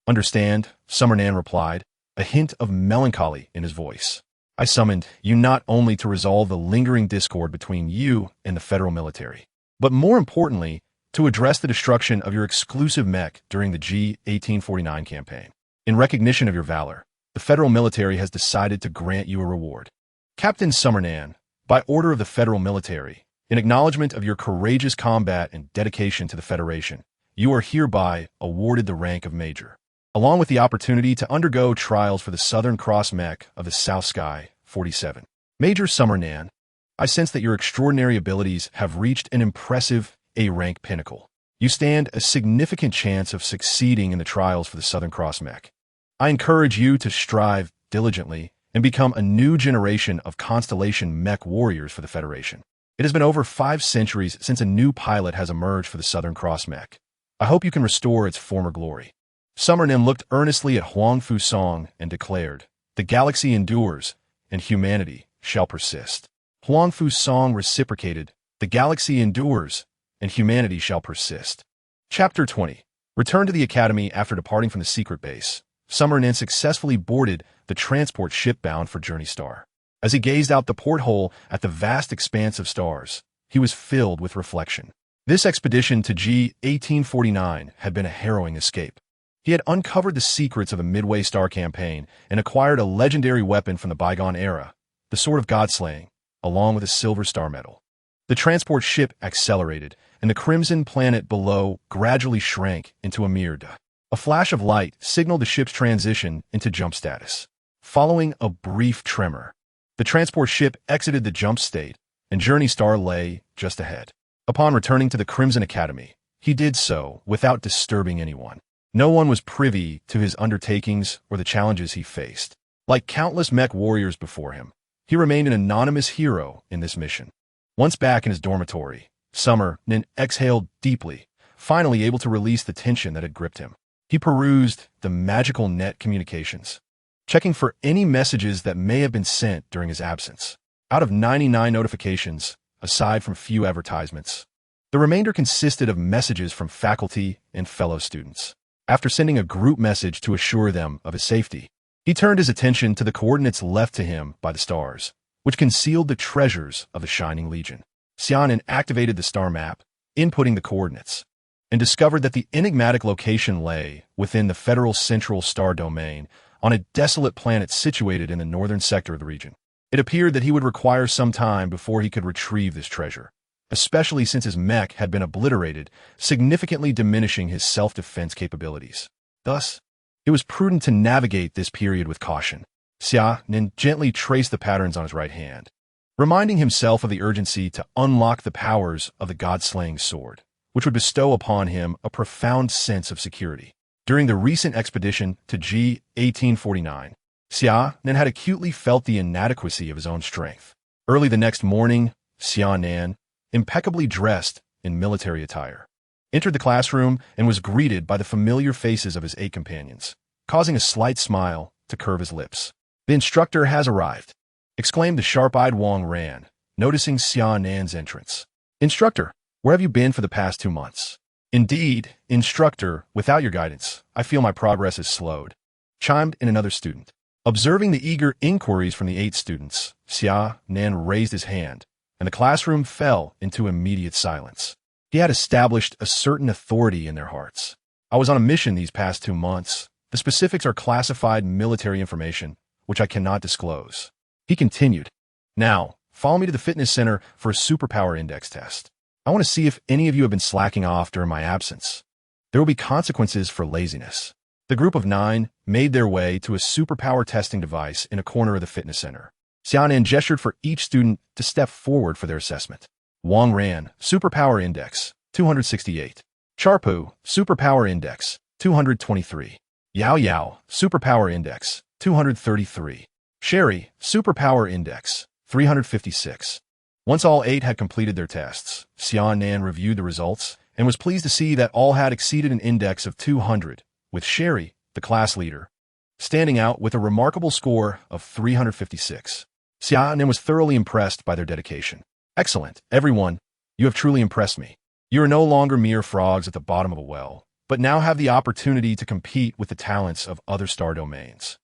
understand," Summer Nan replied, a hint of melancholy in his voice. "I summoned you not only to resolve the lingering discord between you and the federal military, but more importantly, to address the destruction of your exclusive mech during the G1849 campaign. In recognition of your valor, the federal military has decided to grant you a reward. Captain Summer Nan, by order of the federal military, In acknowledgement of your courageous combat and dedication to the Federation, you are hereby awarded the rank of Major, along with the opportunity to undergo trials for the Southern Cross Mech of the South Sky 47. Major Xia Nan, I sense that your extraordinary abilities have reached an impressive A-rank pinnacle. You stand a significant chance of succeeding in the trials for the Southern Cross Mech. I encourage you to strive diligently and become a new generation of Constellation Mech warriors for the Federation. It has been over 5 centuries since a new pilot has emerged for the Southern Cross Mech. I hope you can restore its former glory. Xia Nan looked earnestly at Huang Fu Song and declared, "The galaxy endures, and humanity shall persist." Huang Fu Song reciprocated, "The galaxy endures, and humanity shall persist." Chapter 20. Return to the Academy after departing from the secret base. Xia Nan successfully boarded the transport ship bound for Journey Star. As he gazed out the porthole at the vast expanse of stars, he was filled with reflection. This expedition to G 1849 had been a harrowing escape. He had uncovered the secrets of the Midway Star campaign and acquired a legendary weapon from the bygone era, the Sword of Godslaying, along with a Silver Star medal. The transport ship accelerated, and the crimson planet below gradually shrank into a mere dust. A flash of light signaled the ship's transition into jump status. Following a brief tremor, the transport ship exited the jump state, and Journey Star lay just ahead. Upon returning to the Crimson Academy, he did so without disturbing anyone. No one was privy to his undertakings or the challenges he faced. Like countless mech warriors before him, he remained an anonymous hero in this mission. Once back in his dormitory, Xia Nan exhaled deeply, finally able to release the tension that had gripped him. He perused the magical net communications, checking for any messages that may have been sent during his absence. Out of 99 notifications, aside from few advertisements, the remainder consisted of messages from faculty and fellow students. After sending a group message to assure them of his safety, he turned his attention to the coordinates left to him by the stars, which concealed the treasures of the Shining Legion. Xia Nan activated the star map, inputting the coordinates, and discovered that the enigmatic location lay within the Federal Central Star Domain on a desolate planet situated in the northern sector of the region. It appeared that he would require some time before he could retrieve this treasure, especially since his mech had been obliterated, significantly diminishing his self-defense capabilities. Thus, it was prudent to navigate this period with caution. Xia Nan gently traced the patterns on his right hand, reminding himself of the urgency to unlock the powers of the God-slaying sword, which would bestow upon him a profound sense of security. During the recent expedition to G 1849, Xia Nan had acutely felt the inadequacy of his own strength. Early the next morning, Xia Nan, impeccably dressed in military attire, entered the classroom and was greeted by the familiar faces of his 8 companions, causing a slight smile to curve his lips. "The instructor has arrived," exclaimed the sharp-eyed Wang Ran, noticing Xia Nan's entrance. "Instructor, where have you been for the past 2 months?" "Indeed, instructor, without your guidance, I feel my progress is slowed," chimed in another student. Observing the eager inquiries from the 8 students, Xia Nan raised his hand, and the classroom fell into immediate silence. He had established a certain authority in their hearts. "I was on a mission these past 2 months. The specifics are classified military information, which I cannot disclose." He continued, "Now, follow me to the fitness center for a superpower index test. I want to see if any of you have been slacking off during my absence. There will be consequences for laziness." The group of 9 made their way to a superpower testing device in a corner of the fitness center. Xia Nan gestured for each student to step forward for their assessment. Wang Ran, Superpower Index, 268. Charpu, Superpower Index, 223. Yao Yao, Superpower Index, 233. Sherry, Superpower Index, 356. Once all 8 had completed their tests, Xia Nan reviewed the results and was pleased to see that all had exceeded an index of 200, with Sherry, the class leader, standing out with a remarkable score of 356. Xia Nan was thoroughly impressed by their dedication. "Excellent, everyone. You have truly impressed me. You are no longer mere frogs at the bottom of a well, but now have the opportunity to compete with the talents of other star domains.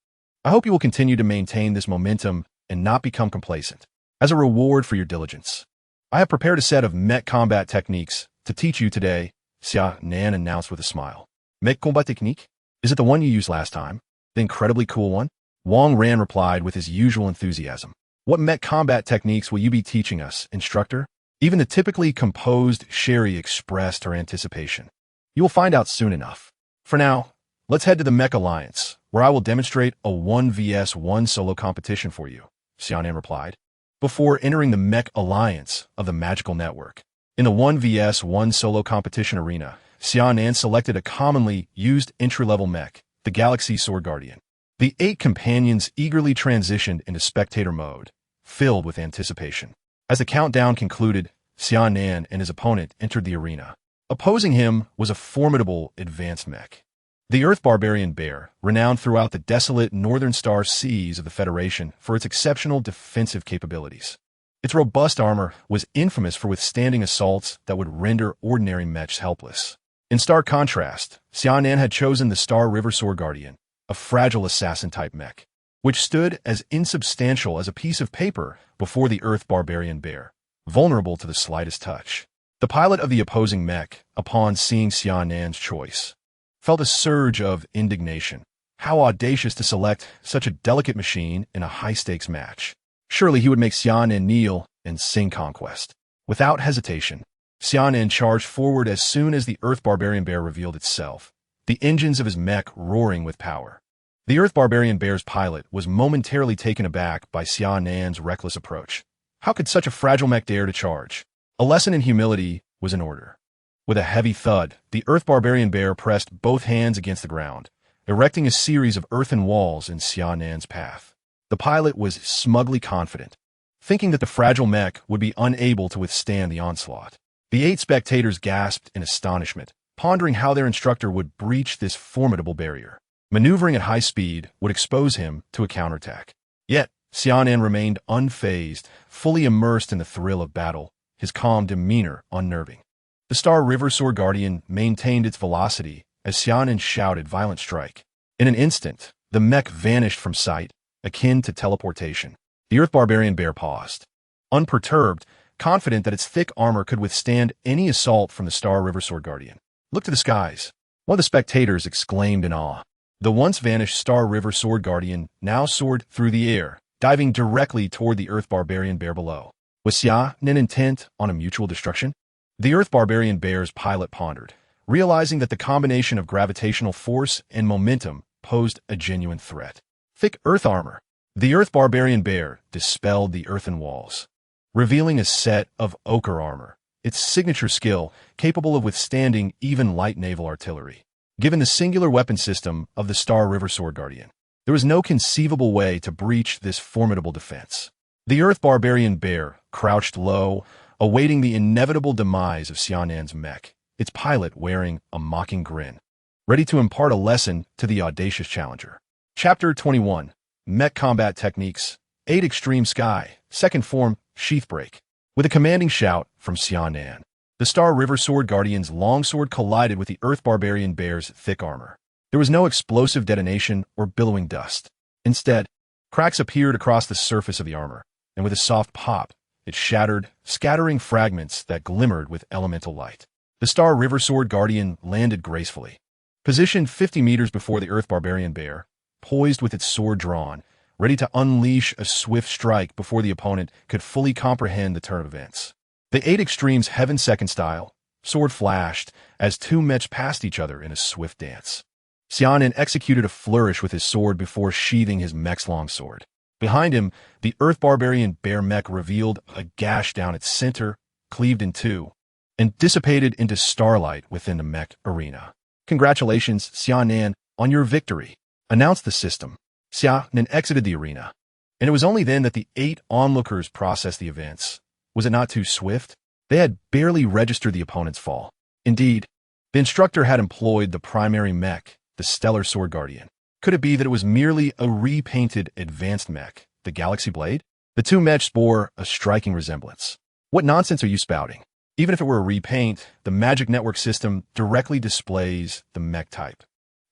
I hope you will continue to maintain this momentum and not become complacent. As a reward for your diligence, I have prepared a set of mech combat techniques to teach you today," Xia Nan announced with a smile. "Mech combat technique? Is it the one you used last time? The incredibly cool one?" Wang Ran replied with his usual enthusiasm. "What mech combat techniques will you be teaching us, instructor?" Even the typically composed Sherry expressed her anticipation. You will find out soon enough. For now, let's head to the Mech Alliance, where I will demonstrate a 1vs1 solo competition for you, Xia Nan replied, before entering the Mech Alliance of the Magical Network. In the 1vs1 solo competition arena, Xia Nan selected a commonly used entry-level mech, the Galaxy Sword Guardian. The 8 companions eagerly transitioned into spectator mode, filled with anticipation. As the countdown concluded, Xia Nan and his opponent entered the arena. Opposing him was a formidable advanced mech. The Earth Barbarian Bear, renowned throughout the desolate northern star seas of the Federation for its exceptional defensive capabilities. Its robust armor was infamous for withstanding assaults that would render ordinary mechs helpless. In stark contrast, Xia Nan had chosen the Star River Sword Guardian, a fragile assassin-type mech, which stood as insubstantial as a piece of paper before the Earth Barbarian Bear, vulnerable to the slightest touch. The pilot of the opposing mech, upon seeing Xia Nan's choice, felt a surge of indignation. How audacious to select such a delicate machine in a high-stakes match. Surely he would make Xia Nan kneel and sing conquest. Without hesitation, Xia Nan charged forward as soon as the Earth Barbarian Bear revealed itself, the engines of his mech roaring with power. The Earth Barbarian Bear's pilot was momentarily taken aback by Xia Nan's reckless approach. How could such a fragile mech dare to charge? A lesson in humility was in order. With a heavy thud, the Earth Barbarian Bear pressed both hands against the ground, erecting a series of earthen walls in Xia Nan's path. The pilot was smugly confident, thinking that the fragile mech would be unable to withstand the onslaught. The 8 spectators gasped in astonishment, pondering how their instructor would breach this formidable barrier. Maneuvering at high speed would expose him to a counterattack. Yet, Xia Nan remained unfazed, fully immersed in the thrill of battle, his calm demeanor unnerving. The Star River Sword Guardian maintained its velocity as Xia Nan shouted violent strike. In an instant, the mech vanished from sight, akin to teleportation. The Earth Barbarian Bear paused, unperturbed, confident that its thick armor could withstand any assault from the Star River Sword Guardian. Look to the skies. One of the spectators exclaimed in awe. The once-vanished Star River Sword Guardian now soared through the air, diving directly toward the Earth Barbarian Bear below. Was Xia Nan intent on a mutual destruction? The Earth Barbarian Bear's pilot pondered, realizing that the combination of gravitational force and momentum posed a genuine threat. Thick earth armor. The Earth Barbarian Bear dispelled the earthen walls, revealing a set of ochre armor, its signature skill capable of withstanding even light naval artillery. Given the singular weapon system of the Star River Sword Guardian, there was no conceivable way to breach this formidable defense. The Earth Barbarian Bear crouched low, awaiting the inevitable demise of Xia Nan's mech, its pilot wearing a mocking grin, ready to impart a lesson to the audacious challenger. Chapter 21. Mech Combat Techniques. 8 Extreme Sky. Second Form, Sheath Break. With a commanding shout from Xia Nan, the Star River Sword Guardian's longsword collided with the Earth Barbarian Bear's thick armor. There was no explosive detonation or billowing dust. Instead, cracks appeared across the surface of the armor, and with a soft pop, it shattered, scattering fragments that glimmered with elemental light. The Star River Sword Guardian landed gracefully. Positioned 50 meters before the Earth Barbarian Bear, poised with its sword drawn, ready to unleash a swift strike before the opponent could fully comprehend the turn of events. The 8 Extremes Heaven Second style, sword flashed as 2 mechs passed each other in a swift dance. Xia Nan executed a flourish with his sword before sheathing his mech's longsword. Behind him, the Earth Barbarian Bear mech revealed a gash down its center, cleaved in 2, and dissipated into starlight within the mech arena. Congratulations, Xia Nan, on your victory, announced the system. Xia Nan exited the arena, and it was only then that the 8 onlookers processed the events. Was it not too swift? They had barely registered the opponent's fall. Indeed, the instructor had employed the primary mech, the Stellar Sword Guardian. Could it be that it was merely a repainted advanced mech, the Galaxy Blade? The 2 mechs bore a striking resemblance. What nonsense are you spouting? Even if it were a repaint, the Magic Network system directly displays the mech type.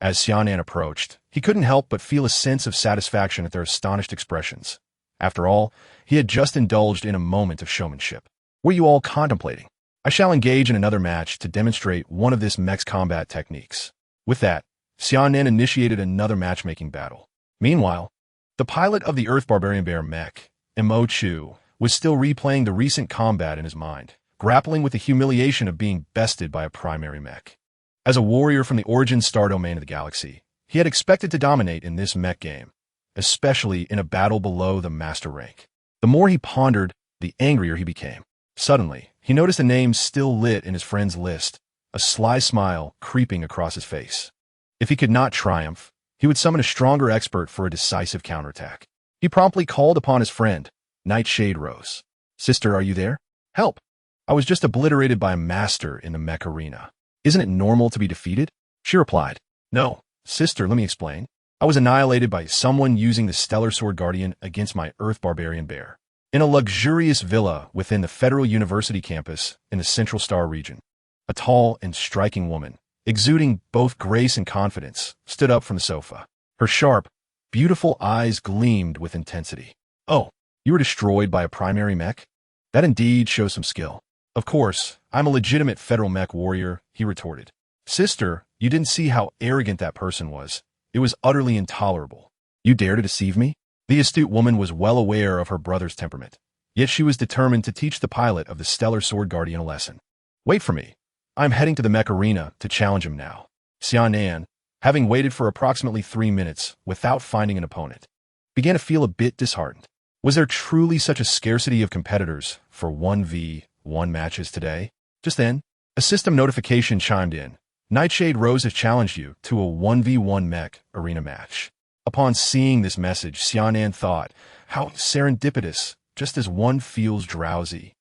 As Xia Nan approached, he couldn't help but feel a sense of satisfaction at their astonished expressions. After all, he had just indulged in a moment of showmanship. What are you all contemplating? I shall engage in another match to demonstrate one of this mech's combat techniques. With that, Xia Nan initiated another matchmaking battle. Meanwhile, the pilot of the Earth Barbarian Bear mech, Mo Chu, was still replaying the recent combat in his mind, grappling with the humiliation of being bested by a primary mech. As a warrior from the origin star domain of the galaxy, he had expected to dominate in this mech game, especially in a battle below the master rank. The more he pondered, the angrier he became. Suddenly, he noticed a name still lit in his friend's list, a sly smile creeping across his face. If he could not triumph, he would summon a stronger expert for a decisive counterattack. He promptly called upon his friend, Nightshade Rose. "Sister, are you there? Help! I was just obliterated by a master in the mech arena. Isn't it normal to be defeated?" She replied, "No, sister, let me explain. I was annihilated by someone using the Stellar Sword Guardian against my Earth Barbarian Bear in a luxurious villa within the Federal University campus in the Central Star region. A tall and striking woman, exuding both grace and confidence, stood up from the sofa. Her sharp, beautiful eyes gleamed with intensity. "Oh, you were destroyed by a primary mech? That indeed shows some skill." "Of course, I'm a legitimate federal mech warrior," he retorted. "Sister, you didn't see how arrogant that person was. It was utterly intolerable. You dare to deceive me?" The astute woman was well aware of her brother's temperament, yet she was determined to teach the pilot of the Stellar Sword Guardian a lesson. "Wait for me. I'm heading to the mech arena to challenge him now." Xia Nan, having waited for approximately 3 minutes without finding an opponent, began to feel a bit disheartened. Was there truly such a scarcity of competitors for 1v1 matches today? Just then, a system notification chimed in. "Nightshade Rose has challenged you to a 1v1 mech arena match." Upon seeing this message, Xia Nan thought, how serendipitous, just as one feels drowsy.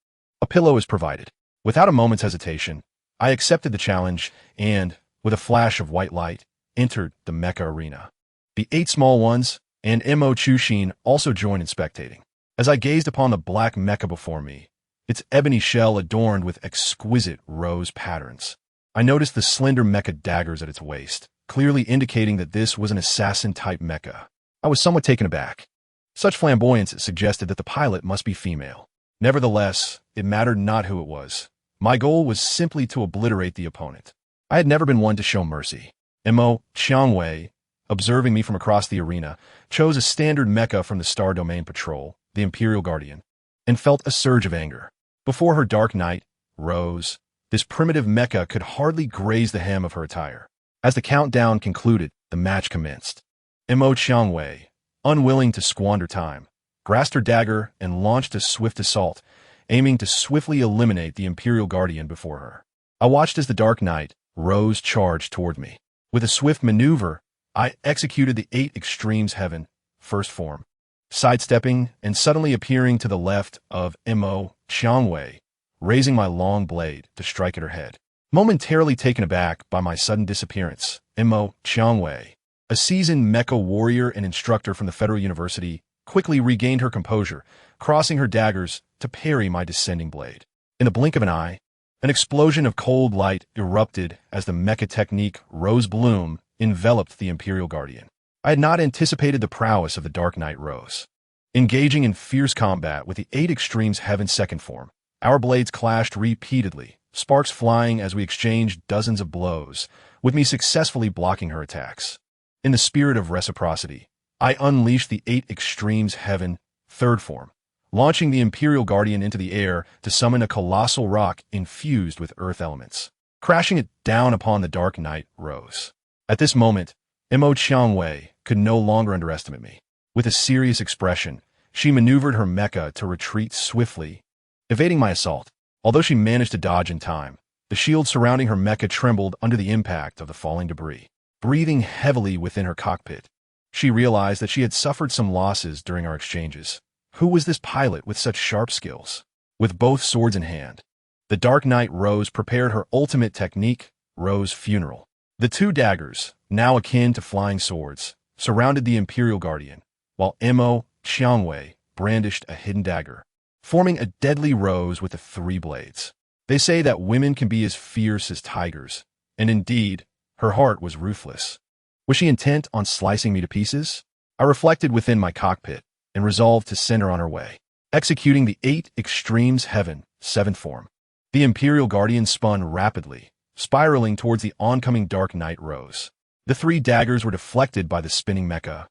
A pillow is provided. Without a moment's hesitation, I accepted the challenge and, with a flash of white light, entered the Mecha arena. The 8 small ones and Mo Chushin also joined in spectating. As I gazed upon the black mecha before me, its ebony shell adorned with exquisite rose patterns, I noticed the slender mecha daggers at its waist, clearly indicating that this was an assassin-type mecha. I was somewhat taken aback. Such flamboyance suggested that the pilot must be female. Nevertheless, it mattered not who it was. My goal was simply to obliterate the opponent. I had never been one to show mercy. Mo Qiangwei, observing me from across the arena, chose a standard mecha from the Star Domain Patrol, the Imperial Guardian, and felt a surge of anger. Before her Dark Knight, Rose, this primitive mecha could hardly graze the hem of her attire. As the countdown concluded, the match commenced. Mo Qiangwei, unwilling to squander time, grasped her dagger and launched a swift assault, aiming to swiftly eliminate the Imperial Guardian before her. I watched as the Dark Knight, Rose, charged toward me. With a swift maneuver, I executed the 8 Extremes Heaven, first form, sidestepping and suddenly appearing to the left of Mo Qiangwei, raising my long blade to strike at her head. Momentarily taken aback by my sudden disappearance, Mo Qiangwei, a seasoned mecha warrior and instructor from the Federal University, quickly regained her composure, crossing her daggers to parry my descending blade. In the blink of an eye, an explosion of cold light erupted as the mecha technique Rose Bloom enveloped the Imperial Guardian. I had not anticipated the prowess of the Dark Knight Rose. Engaging in fierce combat with the 8 Extremes Heaven second form, our blades clashed repeatedly, sparks flying as we exchanged dozens of blows, with me successfully blocking her attacks. In the spirit of reciprocity, I unleashed the 8 Extremes Heaven third form, launching the Imperial Guardian into the air to summon a colossal rock infused with earth elements, crashing it down upon the Dark Knight Rose. At this moment, Mo Qiangwei could no longer underestimate me. With a serious expression, she maneuvered her mecha to retreat swiftly, evading my assault. Although she managed to dodge in time, the shield surrounding her mecha trembled under the impact of the falling debris. Breathing heavily within her cockpit, she realized that she had suffered some losses during our exchanges. Who was this pilot with such sharp skills? With both swords in hand, the Dark Knight Rose prepared her ultimate technique, Rose Funeral. The 2 daggers, now akin to flying swords, surrounded the Imperial Guardian, while Mo Qiangwei brandished a hidden dagger, forming a deadly rose with the 3 blades. They say that women can be as fierce as tigers, and indeed, her heart was ruthless. Was she intent on slicing me to pieces? I reflected within my cockpit and resolved to send her on her way. Executing the 8 Extremes Heaven seventh form, the Imperial Guardian spun rapidly, spiraling towards the oncoming Dark Knight Rose. The 3 daggers were deflected by the spinning mecha,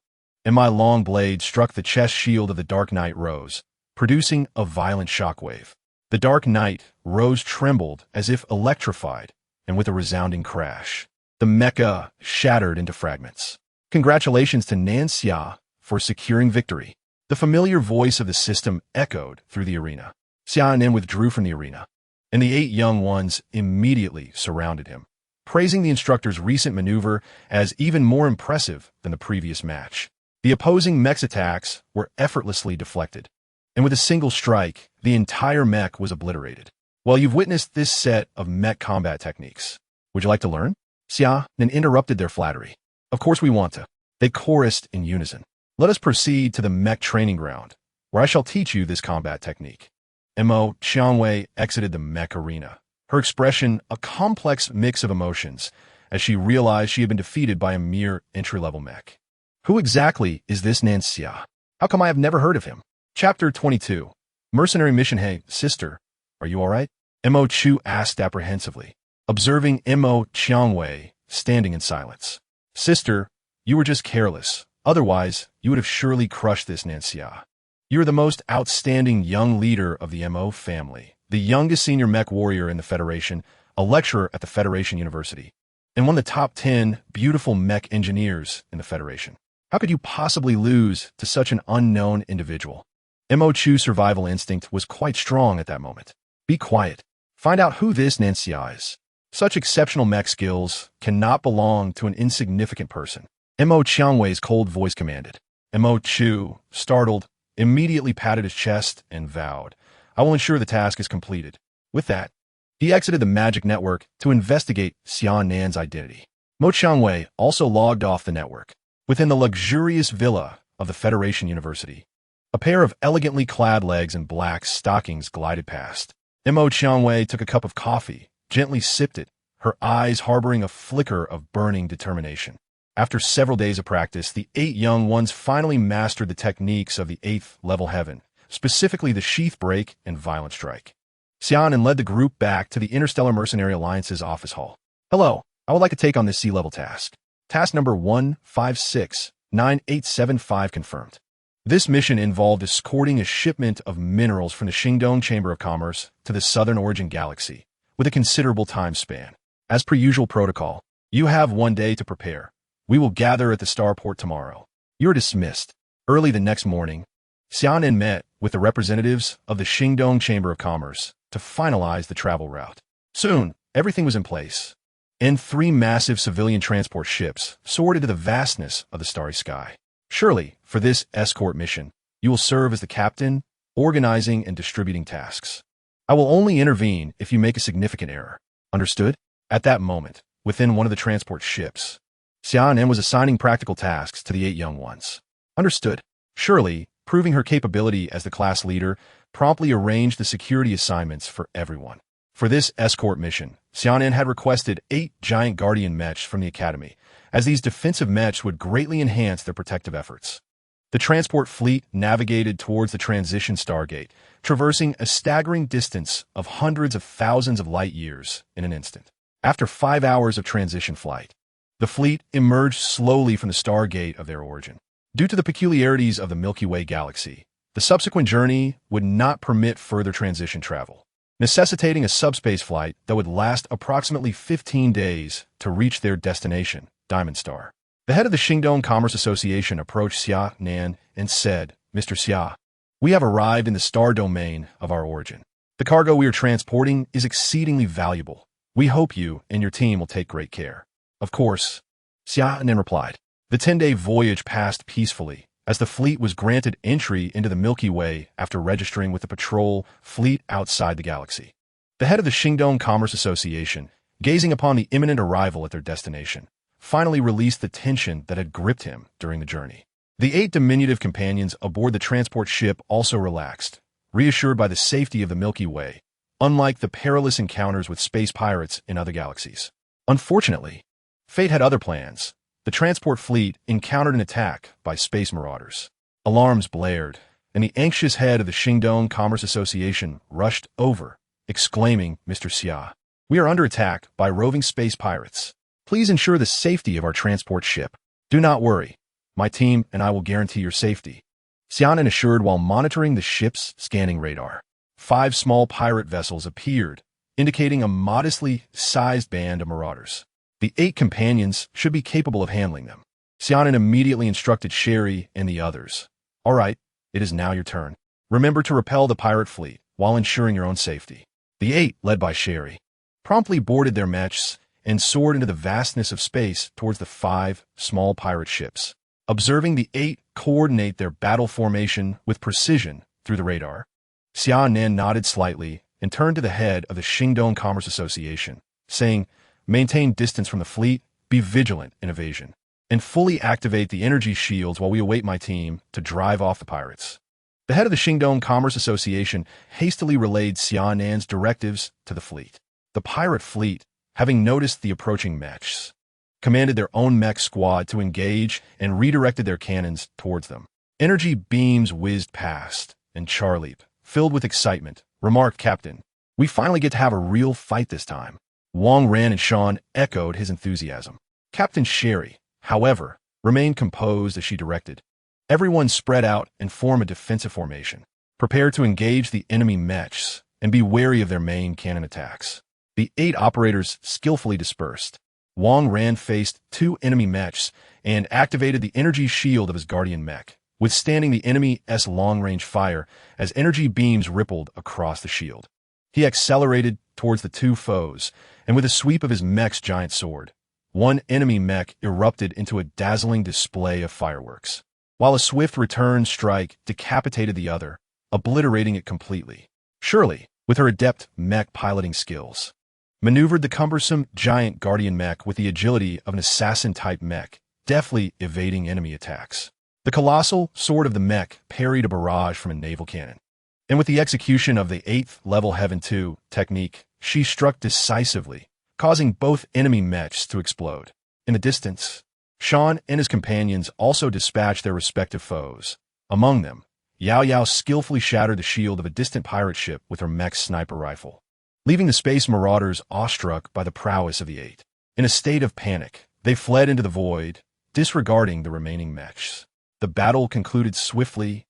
and my long blade struck the chest shield of the Dark Knight Rose, producing a violent shockwave. The dark night rose trembled as if electrified, and with a resounding crash, the mecha shattered into fragments. Congratulations to Nan Xia for securing victory. The familiar voice of the system echoed through the arena. Xia Nan withdrew from the arena, and the 8 young ones immediately surrounded him, praising the instructor's recent maneuver as even more impressive than the previous match. The opposing mech's attacks were effortlessly deflected, and with a single strike, the entire mech was obliterated. Well, you've witnessed this set of mech combat techniques. Would you like to learn? Xia Nan interrupted their flattery. Of course we want to. They chorused in unison. Let us proceed to the mech training ground, where I shall teach you this combat technique. Mo Qiangwei exited the mech arena, her expression a complex mix of emotions as she realized she had been defeated by a mere entry-level mech. Who exactly is this Nan Xia? How come I have never heard of him? Chapter 22. Mercenary Mission. Hey, sister, are you all right? Mo Chu asked apprehensively, observing Mo Qiangwei standing in silence. Sister, you were just careless. Otherwise, you would have surely crushed this Nan Xia. You are the most outstanding young leader of the Mo family, the youngest senior mech warrior in the Federation, a lecturer at the Federation University, and one of the top 10 beautiful mech engineers in the Federation. How could you possibly lose to such an unknown individual? Mo Chu's survival instinct was quite strong at that moment. Be quiet. Find out who this Nan Xia is. Such exceptional mech skills cannot belong to an insignificant person. Mo Qiangwei's cold voice commanded. Mo Chu, startled, immediately patted his chest and vowed, I will ensure the task is completed. With that, he exited the magic network to investigate Xia Nan's identity. Mo Qiangwei also logged off the network. Within the luxurious villa of the Federation University, a pair of elegantly clad legs and black stockings glided past. Mo Qiangwei took a cup of coffee, gently sipped it, her eyes harboring a flicker of burning determination. After several days of practice, the 8 young ones finally mastered the techniques of the 8th level heaven, specifically the sheath break and violent strike. Xia Nan led the group back to the Interstellar Mercenary Alliance's office hall. Hello, I would like to take on this sea-level task. Task number 1569875 confirmed. This mission involved escorting a shipment of minerals from the Xingdong Chamber of Commerce to the Southern Origin Galaxy, with a considerable time span. As per usual protocol, you have 1 day to prepare. We will gather at the starport tomorrow. You are dismissed. Early the next morning, Xia Nan met with the representatives of the Xingdong Chamber of Commerce to finalize the travel route. Soon, everything was in place, and 3 massive civilian transport ships soared into the vastness of the starry sky. Surely, for this escort mission, you will serve as the captain, organizing and distributing tasks. I will only intervene if you make a significant error. Understood? At that moment, within one of the transport ships, Xia Nan was assigning practical tasks to the 8 young ones. Understood. Surely, proving her capability as the class leader, promptly arranged the security assignments for everyone. For this escort mission, Xia Nan had requested 8 giant guardian mechs from the academy, as these defensive mechs would greatly enhance their protective efforts. The transport fleet navigated towards the transition stargate, traversing a staggering distance of hundreds of thousands of light years in an instant. After 5 hours of transition flight, the fleet emerged slowly from the stargate of their origin. Due to the peculiarities of the Milky Way galaxy, the subsequent journey would not permit further transition travel, necessitating a subspace flight that would last approximately 15 days to reach their destination, Diamond Star. The head of the Xingdong Commerce Association approached Xia Nan and said, Mr. Xia, we have arrived in the star domain of our origin. The cargo we are transporting is exceedingly valuable. We hope you and your team will take great care. Of course, Xia Nan replied. The 10-day voyage passed peacefully, as the fleet was granted entry into the Milky Way after registering with the patrol fleet outside the galaxy. The head of the Xingdong Commerce Association, gazing upon the imminent arrival at their destination, finally released the tension that had gripped him during the journey. The 8 diminutive companions aboard the transport ship also relaxed, reassured by the safety of the Milky Way, unlike the perilous encounters with space pirates in other galaxies. Unfortunately, fate had other plans. The transport fleet encountered an attack by space marauders. Alarms blared, and the anxious head of the Xingdong Commerce Association rushed over, exclaiming, Mr. Xia, we are under attack by roving space pirates. Please ensure the safety of our transport ship. Do not worry. My team and I will guarantee your safety, Xia Nan assured while monitoring the ship's scanning radar. 5 small pirate vessels appeared, indicating a modestly sized band of marauders. The 8 companions should be capable of handling them. Xia Nan immediately instructed Sherry and the others. All right, it is now your turn. Remember to repel the pirate fleet while ensuring your own safety. The 8, led by Sherry, promptly boarded their mechs and soared into the vastness of space towards the 5 small pirate ships. Observing the 8 coordinate their battle formation with precision through the radar, Xia Nan nodded slightly and turned to the head of the Xingdong Commerce Association, saying, maintain distance from the fleet, be vigilant in evasion, and fully activate the energy shields while we await my team to drive off the pirates. The head of the Xingdong Commerce Association hastily relayed Xia Nan's directives to the fleet. The pirate fleet, having noticed the approaching mechs, commanded their own mech squad to engage and redirected their cannons towards them. Energy beams whizzed past, and Charlie, filled with excitement, remarked, Captain, we finally get to have a real fight this time. Wang Ran and Sean echoed his enthusiasm. Captain Sherry, however, remained composed as she directed. Everyone spread out and form a defensive formation, prepared to engage the enemy mechs and be wary of their main cannon attacks. The 8 operators skillfully dispersed. Wang Ran faced 2 enemy mechs and activated the energy shield of his guardian mech, withstanding the enemy's long-range fire as energy beams rippled across the shield. He accelerated towards the 2 foes, and with a sweep of his mech's giant sword, one enemy mech erupted into a dazzling display of fireworks, while a swift return strike decapitated the other, obliterating it completely. Shirley, with her adept mech piloting skills, maneuvered the cumbersome giant guardian mech with the agility of an assassin-type mech, deftly evading enemy attacks. The colossal sword of the mech parried a barrage from a naval cannon, and with the execution of the 8th level Heaven 2 technique, she struck decisively, causing both enemy mechs to explode. In the distance, Sean and his companions also dispatched their respective foes. Among them, Yao Yao skillfully shattered the shield of a distant pirate ship with her mech's sniper rifle, leaving the space marauders awestruck by the prowess of the 8. In a state of panic, they fled into the void, disregarding the remaining mechs. The battle concluded swiftly,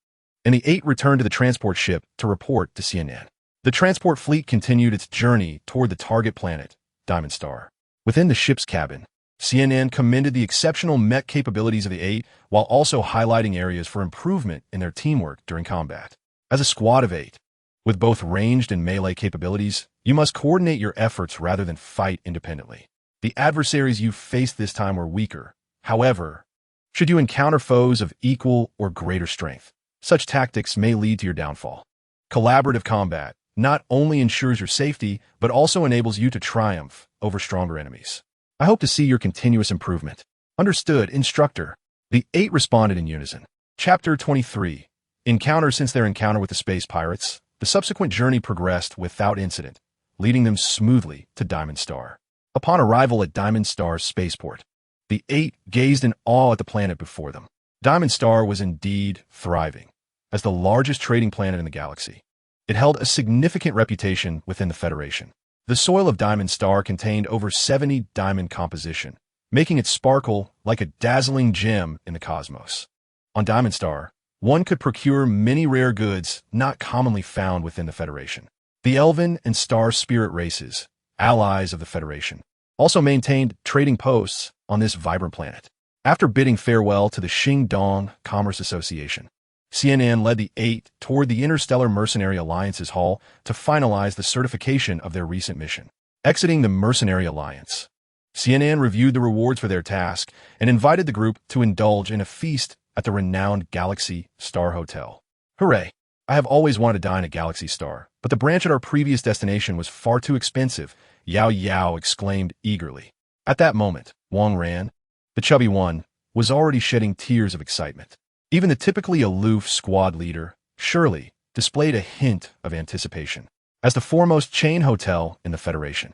and the 8 returned to the transport ship to report to Xia Nan. The transport fleet continued its journey toward the target planet, Diamond Star. Within the ship's cabin, Xia Nan commended the exceptional mech capabilities of the 8 while also highlighting areas for improvement in their teamwork during combat. As a squad of 8, with both ranged and melee capabilities, you must coordinate your efforts rather than fight independently. The adversaries you faced this time were weaker. However, should you encounter foes of equal or greater strength, such tactics may lead to your downfall. Collaborative combat not only ensures your safety, but also enables you to triumph over stronger enemies. I hope to see your continuous improvement. Understood, Instructor. The 8 responded in unison. Chapter 23. Encounter. Since their encounter with the space pirates, the subsequent journey progressed without incident, leading them smoothly to Diamond Star. Upon arrival at Diamond Star's spaceport, the 8 gazed in awe at the planet before them. Diamond Star was indeed thriving. As the largest trading planet in the galaxy, it held a significant reputation within the Federation. The soil of Diamond Star contained over 70 diamond composition, making it sparkle like a dazzling gem in the cosmos. On Diamond Star, one could procure many rare goods not commonly found within the Federation. The Elven and Star Spirit races, allies of the Federation, also maintained trading posts on this vibrant planet. After bidding farewell to the Xingdong Commerce Association, Xia Nan led the 8 toward the Interstellar Mercenary Alliance's hall to finalize the certification of their recent mission. Exiting the Mercenary Alliance, Xia Nan reviewed the rewards for their task and invited the group to indulge in a feast at the renowned Galaxy Star Hotel. Hooray! I have always wanted to dine at Galaxy Star, but the branch at our previous destination was far too expensive, Yao Yao exclaimed eagerly. At that moment, Wang Ran, the chubby one, was already shedding tears of excitement. Even the typically aloof squad leader, Shirley, displayed a hint of anticipation. As the foremost chain hotel in the Federation,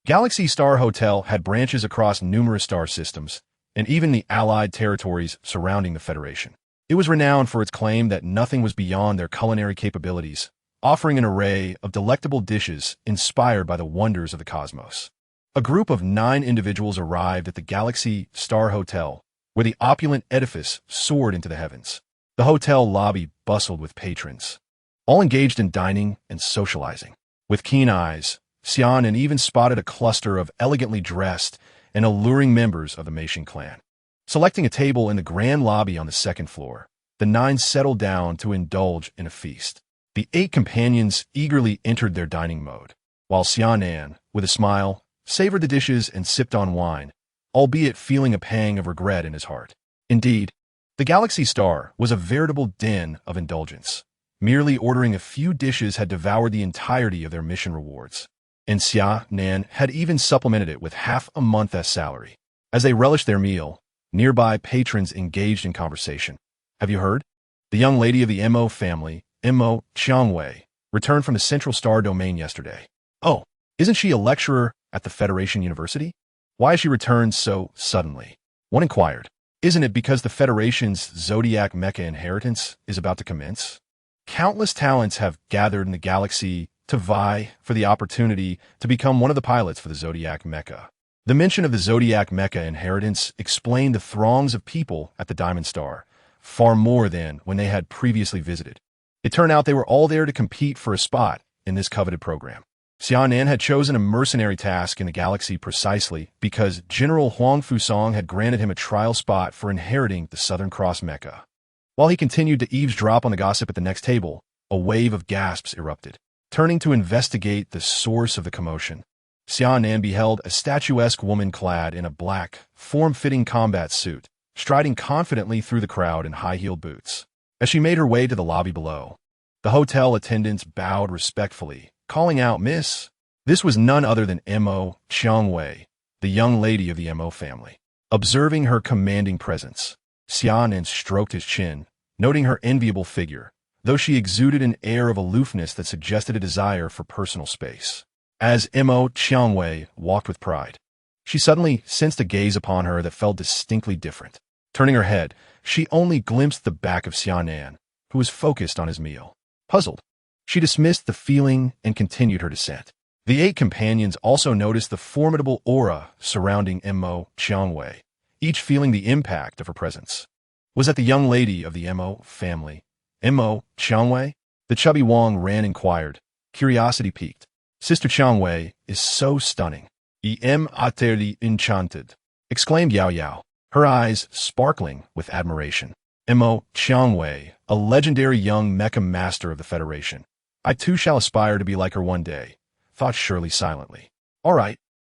Galaxy Star Hotel had branches across numerous star systems, and even the allied territories surrounding the Federation. It was renowned for its claim that nothing was beyond their culinary capabilities, offering an array of delectable dishes inspired by the wonders of the cosmos. A group of 9 individuals arrived at the Galaxy Star Hotel, where the opulent edifice soared into the heavens. The hotel lobby bustled with patrons, all engaged in dining and socializing. With keen eyes, Xia Nan even spotted a cluster of elegantly dressed and alluring members of the Mecha clan. Selecting a table in the grand lobby on the second floor, the 9 settled down to indulge in a feast. The 8 companions eagerly entered their dining mode, while Xia Nan, with a smile, savored the dishes and sipped on wine, albeit feeling a pang of regret in his heart. Indeed, the Galaxy Star was a veritable den of indulgence. Merely ordering a few dishes had devoured the entirety of their mission rewards, and Xia Nan had even supplemented it with half a month's salary. As they relished their meal, nearby patrons engaged in conversation. Have you heard? The young lady of the Mo family, Mo Qiangwei, returned from the Central Star Domain yesterday. Oh, isn't she a lecturer at the Federation University? Why has she returned so suddenly? One inquired. Isn't it because the Federation's Zodiac Mecha inheritance is about to commence? Countless talents have gathered in the galaxy to vie for the opportunity to become one of the pilots for the Zodiac Mecha. The mention of the Zodiac Mecha inheritance explained the throngs of people at the Diamond Star, far more than when they had previously visited. It turned out they were all there to compete for a spot in this coveted program. Xia Nan had chosen a mercenary task in the galaxy precisely because General Huang Fusong had granted him a trial spot for inheriting the Southern Cross Mecha. While he continued to eavesdrop on the gossip at the next table, a wave of gasps erupted. Turning to investigate the source of the commotion, Xia Nan beheld a statuesque woman clad in a black, form-fitting combat suit, striding confidently through the crowd in high-heeled boots. As she made her way to the lobby below, the hotel attendants bowed respectfully, calling out, "Miss." This was none other than Mo Qiangwei, the young lady of the Mo family. Observing her commanding presence, Xia Nan stroked his chin, noting her enviable figure, though she exuded an air of aloofness that suggested a desire for personal space. As Mo Qiangwei walked with pride, she suddenly sensed a gaze upon her that felt distinctly different. Turning her head, she only glimpsed the back of Xia Nan, who was focused on his meal. Puzzled, she dismissed the feeling and continued her descent. The 8 companions also noticed the formidable aura surrounding Mo Qiangwei, each feeling the impact of her presence. Was that the young lady of the Mo family, Mo Qiangwei? The chubby Wang Ran inquired, curiosity piqued. Sister Qiangwei is so stunning. Em utterly enchanted, exclaimed Yao Yao, her eyes sparkling with admiration. Mo Qiangwei, a legendary young mecha master of the Federation. I too shall aspire to be like her one day, thought Shirley silently. All right,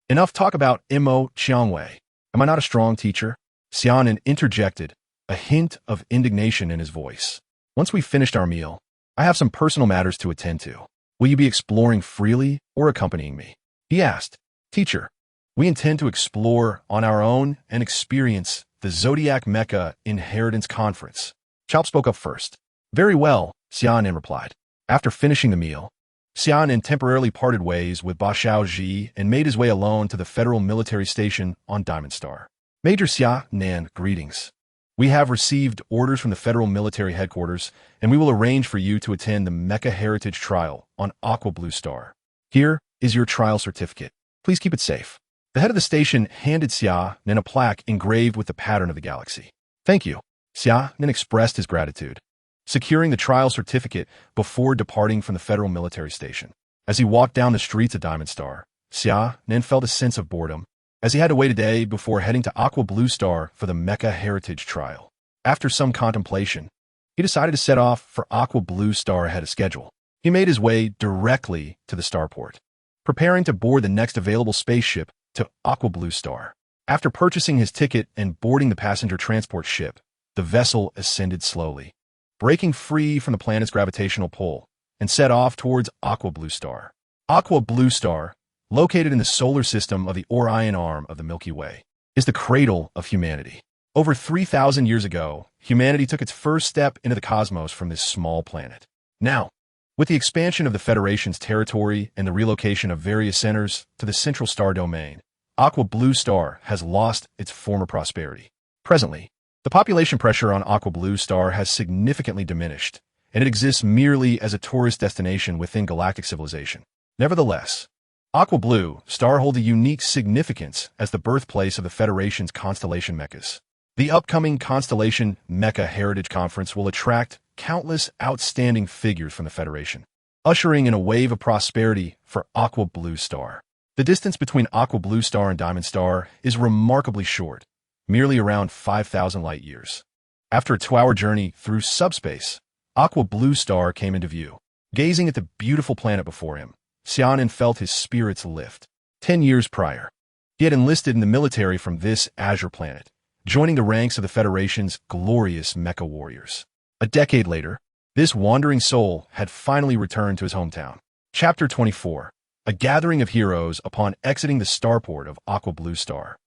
enough talk about Mo Qiangwei. Am I not a strong teacher? Xia Nan interjected, a hint of indignation in his voice. Once we've finished our meal, I have some personal matters to attend to. Will you be exploring freely or accompanying me? He asked. Teacher, we intend to explore on our own and experience the Zodiac Mecha Inheritance Conference. Chop spoke up first. Very well, Xia Nan replied. After finishing the meal, Xia Nan temporarily parted ways with Ba Xiaozhi and made his way alone to the Federal Military Station on Diamond Star. Major Xia Nan, greetings. We have received orders from the Federal Military Headquarters, and we will arrange for you to attend the Mecha Heritage Trial on Aqua Blue Star. Here is your trial certificate. Please keep it safe. The head of the station handed Xia Nan a plaque engraved with the pattern of the galaxy. Thank you. Xia Nan expressed his gratitude, securing the trial certificate before departing from the Federal Military Station. As he walked down the streets of Diamond Star, Xia Nan felt a sense of boredom, as he had to wait a day before heading to Aqua Blue Star for the Mecha Heritage Trial. After some contemplation, he decided to set off for Aqua Blue Star ahead of schedule. He made his way directly to the starport, preparing to board the next available spaceship to Aqua Blue Star. After purchasing his ticket and boarding the passenger transport ship, the vessel ascended slowly, breaking free from the planet's gravitational pull, and set off towards Aqua Blue Star. Aqua Blue Star, located in the solar system of the Orion arm of the Milky Way, is the cradle of humanity. Over 3,000 years ago, humanity took its first step into the cosmos from this small planet. Now, with the expansion of the Federation's territory and the relocation of various centers to the Central Star Domain, Aqua Blue Star has lost its former prosperity. Presently, the population pressure on Aqua Blue Star has significantly diminished, and it exists merely as a tourist destination within galactic civilization. Nevertheless, Aqua Blue Star holds a unique significance as the birthplace of the Federation's constellation mechas. The upcoming Constellation Mecha Heritage Conference will attract countless outstanding figures from the Federation, ushering in a wave of prosperity for Aqua Blue Star. The distance between Aqua Blue Star and Diamond Star is remarkably short, merely around 5,000 light-years. After a 2-hour journey through subspace, Aqua Blue Star came into view. Gazing at the beautiful planet before him, Xia Nan felt his spirits lift. 10 years prior, he had enlisted in the military from this azure planet, joining the ranks of the Federation's glorious Mecha warriors. A decade later, this wandering soul had finally returned to his hometown. Chapter 24. A gathering of heroes upon exiting the starport of Aqua Blue Star.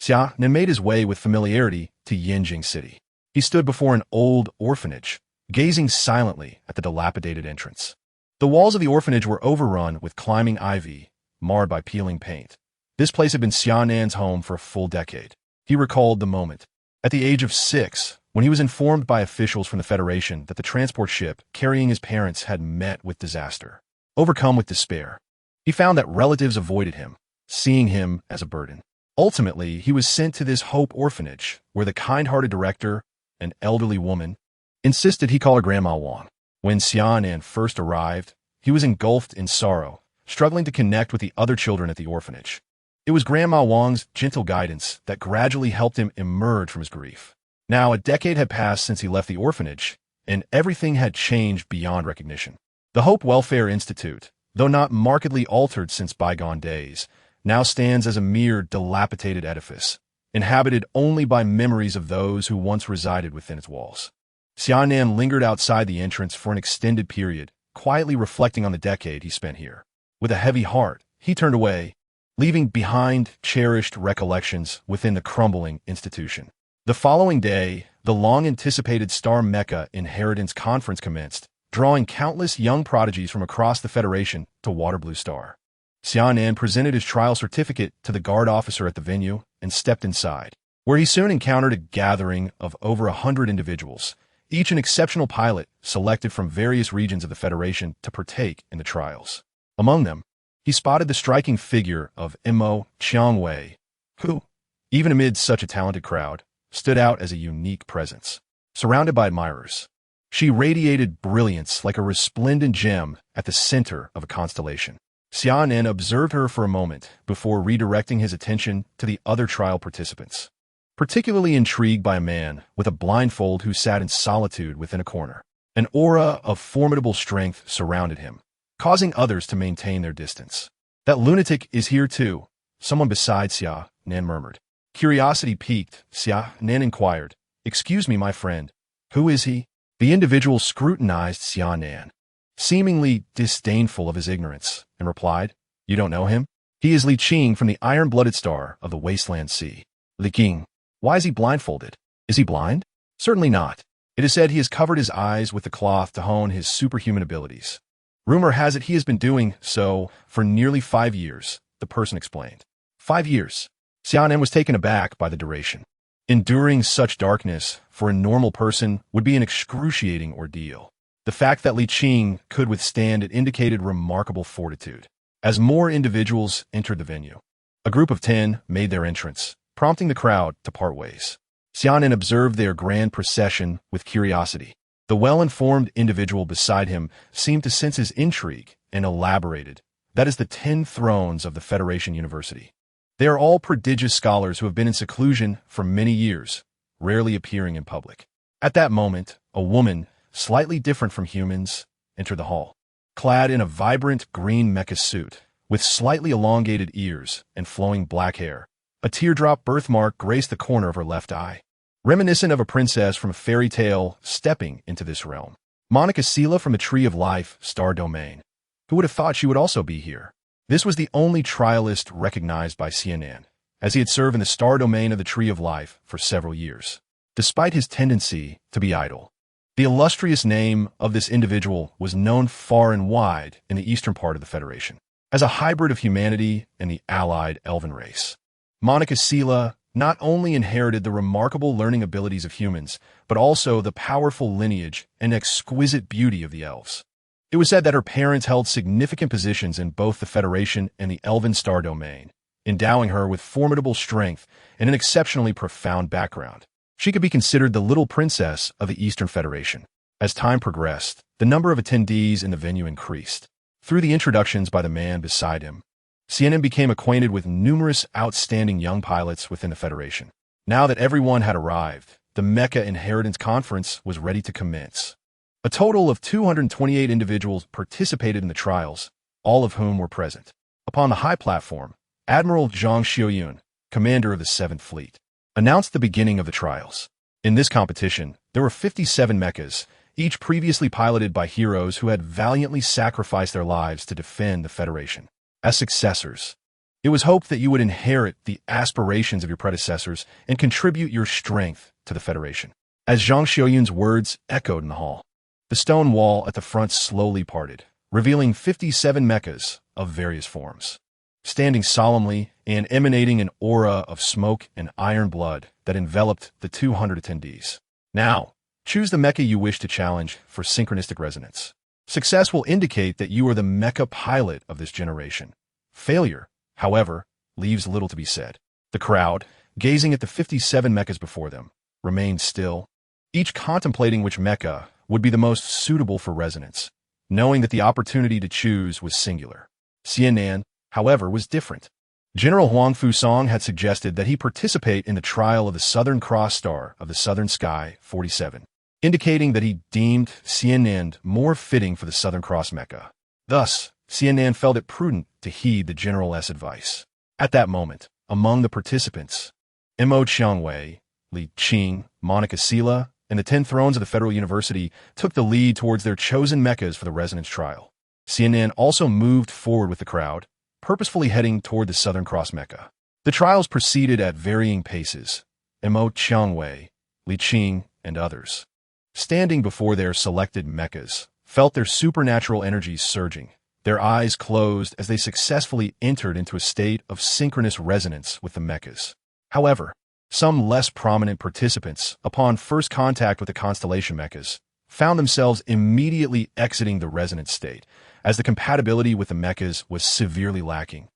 Xia Nan made his way with familiarity to Yinjing City. He stood before an old orphanage, gazing silently at the dilapidated entrance. The walls of the orphanage were overrun with climbing ivy, marred by peeling paint. This place had been Xia Nan's home for a full decade. He recalled the moment, at the age of 6, when he was informed by officials from the Federation that the transport ship carrying his parents had met with disaster. Overcome with despair, he found that relatives avoided him, seeing him as a burden. Ultimately, he was sent to this Hope orphanage, where the kind-hearted director, an elderly woman, insisted he call her Grandma Wang. When Xia Nan first arrived, he was engulfed in sorrow, struggling to connect with the other children at the orphanage. It was Grandma Wang's gentle guidance that gradually helped him emerge from his grief. Now, a decade had passed since he left the orphanage, and everything had changed beyond recognition. The Hope Welfare Institute, though not markedly altered since bygone days, now stands as a mere dilapidated edifice, inhabited only by memories of those who once resided within its walls. Xia Nan lingered outside the entrance for an extended period, quietly reflecting on the decade he spent here. With a heavy heart, he turned away, leaving behind cherished recollections within the crumbling institution. The following day, the long-anticipated Star Mecha Inheritance Conference commenced, drawing countless young prodigies from across the Federation to Water Blue Star. Xia Nan presented his trial certificate to the guard officer at the venue and stepped inside, where he soon encountered a gathering of over 100 individuals, each an exceptional pilot selected from various regions of the Federation to partake in the trials. Among them, he spotted the striking figure of Imo Qiangwei, who, even amid such a talented crowd, stood out as a unique presence. Surrounded by admirers, she radiated brilliance like a resplendent gem at the center of a constellation. Xia Nan observed her for a moment before redirecting his attention to the other trial participants, particularly intrigued by a man with a blindfold who sat in solitude within a corner. An aura of formidable strength surrounded him, causing others to maintain their distance. That lunatic is here too, someone beside Xia Nan murmured. Curiosity piqued, Xia Nan inquired, "Excuse me, my friend, who is he?" The individual scrutinized Xia Nan, seemingly disdainful of his ignorance, and replied, "You don't know him? He is Li Qing from the iron-blooded star of the Wasteland Sea." Li Qing. Why is he blindfolded? Is he blind? Certainly not. It is said he has covered his eyes with the cloth to hone his superhuman abilities. Rumor has it he has been doing so for nearly 5 years, the person explained. 5 years. Xia Nan was taken aback by the duration. Enduring such darkness for a normal person would be an excruciating ordeal. The fact that Li Qing could withstand it indicated remarkable fortitude. As more individuals entered the venue, a group of 10 made their entrance, prompting the crowd to part ways. Xia Nan observed their grand procession with curiosity. The well-informed individual beside him seemed to sense his intrigue and elaborated, "That is the 10 thrones of the Federation University. They are all prodigious scholars who have been in seclusion for many years, rarely appearing in public." At that moment, a woman, slightly different from humans, entered the hall. Clad in a vibrant green mecha suit, with slightly elongated ears and flowing black hair, a teardrop birthmark graced the corner of her left eye, reminiscent of a princess from a fairy tale stepping into this realm. Monica Sela from the Tree of Life, Star Domain. Who would have thought she would also be here? This was the only trialist recognized by Xia Nan, as he had served in the Star Domain of the Tree of Life for several years. Despite his tendency to be idle, the illustrious name of this individual was known far and wide in the eastern part of the Federation, as a hybrid of humanity and the allied elven race. Monica Sela not only inherited the remarkable learning abilities of humans, but also the powerful lineage and exquisite beauty of the elves. It was said that her parents held significant positions in both the Federation and the Elven Star Domain, endowing her with formidable strength and an exceptionally profound background. She could be considered the little princess of the Eastern Federation. As time progressed, the number of attendees in the venue increased. Through the introductions by the man beside him, Xia Nan became acquainted with numerous outstanding young pilots within the Federation. Now that everyone had arrived, the Mecha Inheritance Conference was ready to commence. A total of 228 individuals participated in the trials, all of whom were present. Upon the high platform, Admiral Zhang Xiaoyun, commander of the 7th Fleet, announced the beginning of the trials. In this competition, there were 57 mechas, each previously piloted by heroes who had valiantly sacrificed their lives to defend the Federation. As successors, it was hoped that you would inherit the aspirations of your predecessors and contribute your strength to the Federation. As Zhang Xiaoyun's words echoed in the hall, the stone wall at the front slowly parted, revealing 57 mechas of various forms, standing solemnly and emanating an aura of smoke and iron blood that enveloped the 200 attendees. Now, choose the mecha you wish to challenge for synchronistic resonance. Success will indicate that you are the mecha pilot of this generation. Failure, however, leaves little to be said. The crowd, gazing at the 57 mechas before them, remained still, each contemplating which mecha would be the most suitable for resonance, knowing that the opportunity to choose was singular. Xia Nan, however, was different. General Huang Fusong had suggested that he participate in the trial of the Southern Cross Star of the Southern Sky 47, indicating that he deemed Xia Nan more fitting for the Southern Cross mecha. Thus, Xia Nan felt it prudent to heed the General's advice. At that moment, among the participants, Mo Qiangwei, Li Qing, Monica Sila, and the 10 Thrones of the Federal University took the lead towards their chosen mechas for the resonance trial. Xia Nan also moved forward with the crowd, purposefully heading toward the Southern Cross mecha. The trials proceeded at varying paces. Mo Qiangwei, Li Qing, and others, standing before their selected mechas, felt their supernatural energies surging. Their eyes closed as they successfully entered into a state of synchronous resonance with the mechas. However, some less prominent participants, upon first contact with the constellation mechas, found themselves immediately exiting the resonance state, as the compatibility with the mechas was severely lacking,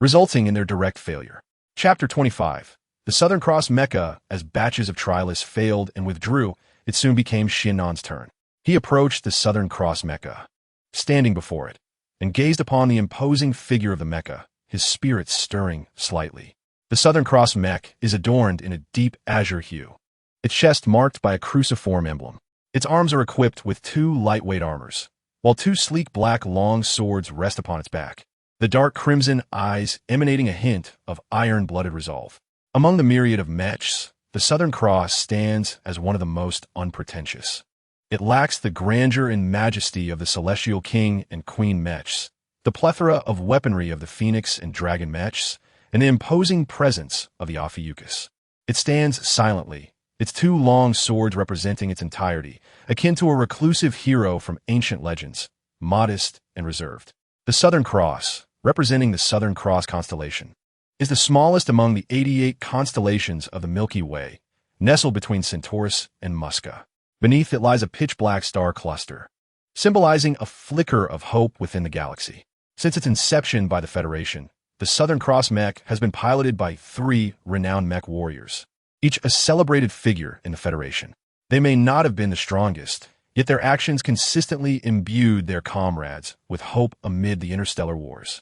resulting in their direct failure. Chapter 25. The Southern Cross mecha, as batches of trialists failed and withdrew, it soon became Xia Nan's turn. He approached the Southern Cross mecha, standing before it, and gazed upon the imposing figure of the mecha, his spirits stirring slightly. The Southern Cross mech is adorned in a deep azure hue, its chest marked by a cruciform emblem. Its arms are equipped with 2 lightweight armors, while 2 sleek black long swords rest upon its back, the dark crimson eyes emanating a hint of iron-blooded resolve. Among the myriad of mechs, the Southern Cross stands as one of the most unpretentious. It lacks the grandeur and majesty of the Celestial King and Queen mechs, the plethora of weaponry of the Phoenix and Dragon mechs, and the imposing presence of the Ophiuchus. It stands silently, its 2 long swords representing its entirety, akin to a reclusive hero from ancient legends, modest and reserved. The Southern Cross, representing the Southern Cross constellation, is the smallest among the 88 constellations of the Milky Way, nestled between Centaurus and Musca. Beneath it lies a pitch-black star cluster, symbolizing a flicker of hope within the galaxy. Since its inception by the Federation, the Southern Cross mech has been piloted by 3 renowned mech warriors, each a celebrated figure in the Federation. They may not have been the strongest, yet their actions consistently imbued their comrades with hope amid the interstellar wars.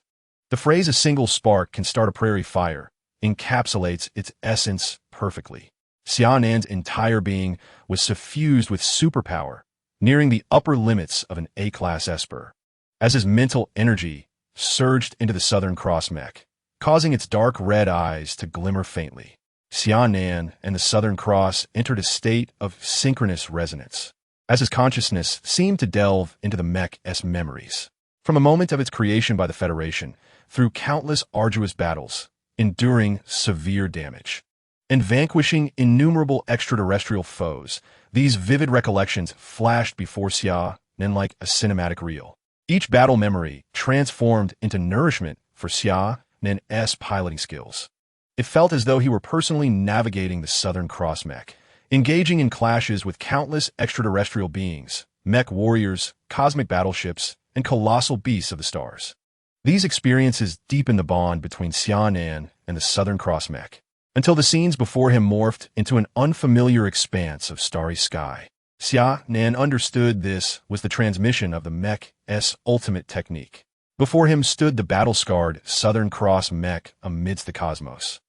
The phrase "a single spark can start a prairie fire" encapsulates its essence perfectly. Xia Nan's entire being was suffused with superpower, nearing the upper limits of an A-class esper, as his mental energy surged into the Southern Cross mech, causing its dark red eyes to glimmer faintly. Xia Nan and the Southern Cross entered a state of synchronous resonance, as his consciousness seemed to delve into the mech's memories. From the moment of its creation by the Federation, through countless arduous battles, enduring severe damage, and vanquishing innumerable extraterrestrial foes, these vivid recollections flashed before Xia Nan like a cinematic reel. Each battle memory transformed into nourishment for Xia Nan's piloting skills. It felt as though he were personally navigating the Southern Cross mech, engaging in clashes with countless extraterrestrial beings, mech warriors, cosmic battleships, and colossal beasts of the stars. These experiences deepened the bond between Xia Nan and the Southern Cross mech, until the scenes before him morphed into an unfamiliar expanse of starry sky. Xia Nan understood this was the transmission of the mech's ultimate technique. Before him stood the battle-scarred Southern Cross mech amidst the cosmos,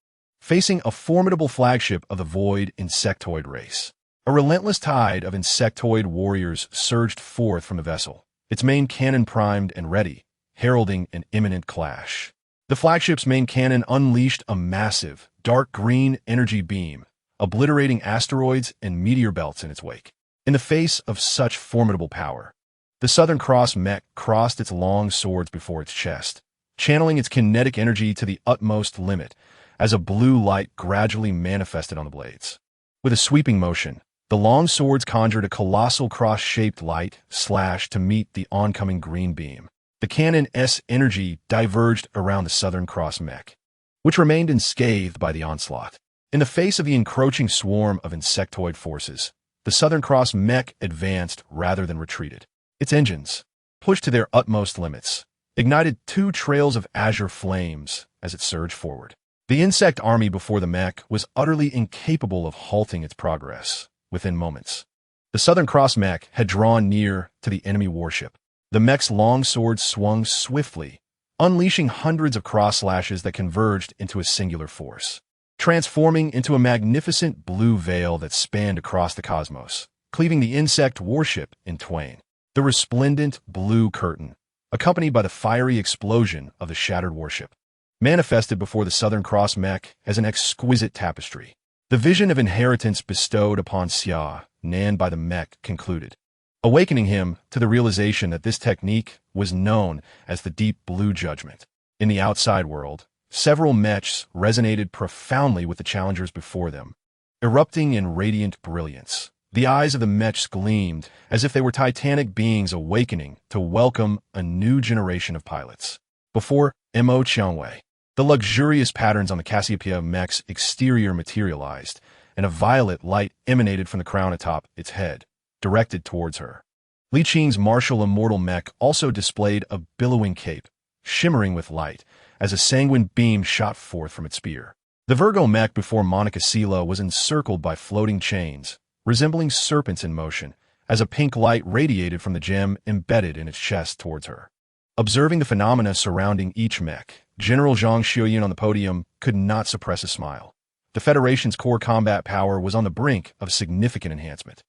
facing a formidable flagship of the void insectoid race. A relentless tide of insectoid warriors surged forth from the vessel, its main cannon primed and ready, heralding an imminent clash. The flagship's main cannon unleashed a massive, dark green energy beam, obliterating asteroids and meteor belts in its wake. In the face of such formidable power, the Southern Cross mech crossed its long swords before its chest, channeling its kinetic energy to the utmost limit as a blue light gradually manifested on the blades. With a sweeping motion, the long swords conjured a colossal cross-shaped light slash to meet the oncoming green beam. The cannon's energy diverged around the Southern Cross mech, which remained unscathed by the onslaught. In the face of the encroaching swarm of insectoid forces, the Southern Cross mech advanced rather than retreated. Its engines, pushed to their utmost limits, ignited two trails of azure flames as it surged forward. The insect army before the mech was utterly incapable of halting its progress within moments. The Southern Cross mech had drawn near to the enemy warship. The mech's long sword swung swiftly, unleashing hundreds of cross slashes that converged into a singular force, transforming into a magnificent blue veil that spanned across the cosmos, cleaving the insect warship in twain. The resplendent blue curtain, accompanied by the fiery explosion of the shattered warship, manifested before the Southern Cross mech as an exquisite tapestry. The vision of inheritance bestowed upon Xia Nan by the mech concluded, awakening him to the realization that this technique was known as the Deep Blue Judgment. In the outside world, several mechs resonated profoundly with the challengers before them, erupting in radiant brilliance. The eyes of the mechs gleamed as if they were titanic beings awakening to welcome a new generation of pilots. Before Mo Qiangwei, the luxurious patterns on the Cassiopeia mech's exterior materialized, and a violet light emanated from the crown atop its head, directed towards her. Li Qing's martial immortal mech also displayed a billowing cape, shimmering with light, as a sanguine beam shot forth from its spear. The Virgo mech before Monica Sela was encircled by floating chains, resembling serpents in motion, as a pink light radiated from the gem embedded in its chest towards her. Observing the phenomena surrounding each mech, General Zhang Xiuyun on the podium could not suppress a smile. The Federation's core combat power was on the brink of significant enhancement.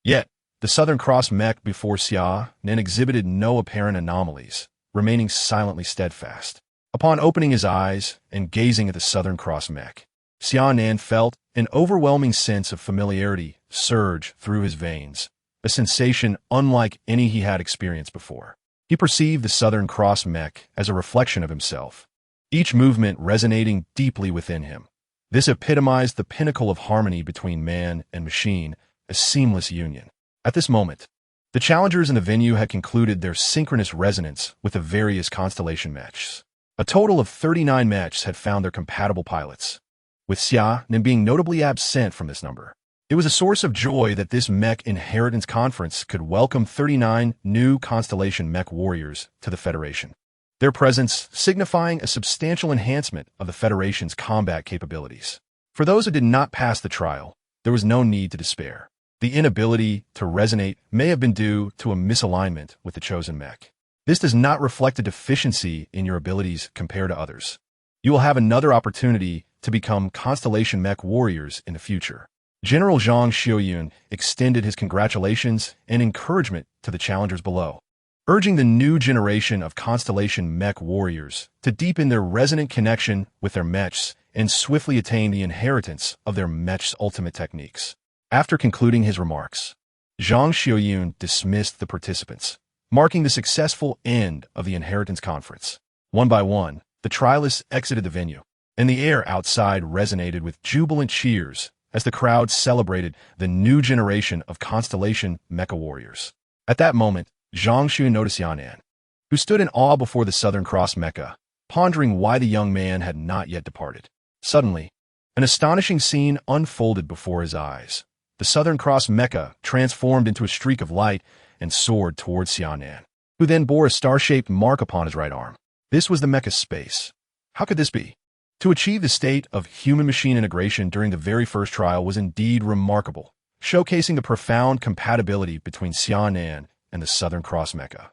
Yet, the Southern Cross mech before Xia Nan exhibited no apparent anomalies, remaining silently steadfast. Upon opening his eyes and gazing at the Southern Cross mech, Xia Nan felt an overwhelming sense of familiarity surge through his veins, a sensation unlike any he had experienced before. He perceived the Southern Cross mech as a reflection of himself, each movement resonating deeply within him. This epitomized the pinnacle of harmony between man and machine, a seamless union. At this moment, the challengers in the venue had concluded their synchronous resonance with the various constellation mechs. A total of 39 mechs had found their compatible pilots, with Xia Nan being notably absent from this number. It was a source of joy that this mech inheritance conference could welcome 39 new constellation mech warriors to the Federation, their presence signifying a substantial enhancement of the Federation's combat capabilities. For those who did not pass the trial, there was no need to despair. The inability to resonate may have been due to a misalignment with the chosen mech. This does not reflect a deficiency in your abilities compared to others. You will have another opportunity to become constellation mech warriors in the future. General Zhang Xiuyun extended his congratulations and encouragement to the challengers below, urging the new generation of constellation mech warriors to deepen their resonant connection with their mechs and swiftly attain the inheritance of their mech's ultimate techniques. After concluding his remarks, Zhang Xiuyun dismissed the participants, marking the successful end of the inheritance conference. One by one, the trialists exited the venue, and the air outside resonated with jubilant cheers as the crowd celebrated the new generation of constellation mecha warriors. At that moment, Zhang Xiuyun noticed Xia Nan, who stood in awe before the Southern Cross mecha, pondering why the young man had not yet departed. Suddenly, an astonishing scene unfolded before his eyes. The Southern Cross mecha transformed into a streak of light and soared towards Xia Nan, who then bore a star-shaped mark upon his right arm. This was the mecha's space. How could this be? To achieve the state of human-machine integration during the very first trial was indeed remarkable, showcasing the profound compatibility between Xia Nan and the Southern Cross Mecha.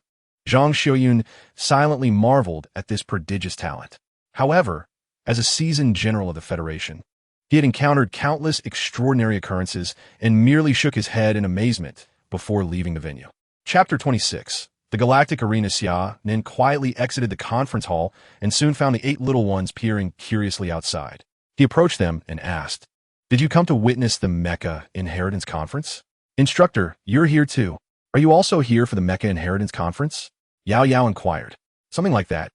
Zhang Xiuyun silently marveled at this prodigious talent. However, as a seasoned general of the Federation, he had encountered countless extraordinary occurrences and merely shook his head in amazement before leaving the venue. Chapter 26. The Galactic Arena. Xia Nan quietly exited the conference hall and soon found the 8 little ones peering curiously outside. He approached them and asked, "Did you come to witness the Mecha Inheritance Conference?" "Instructor, you're here too. Are you also here for the Mecha Inheritance Conference?" Yao Yao inquired. "Something like that,"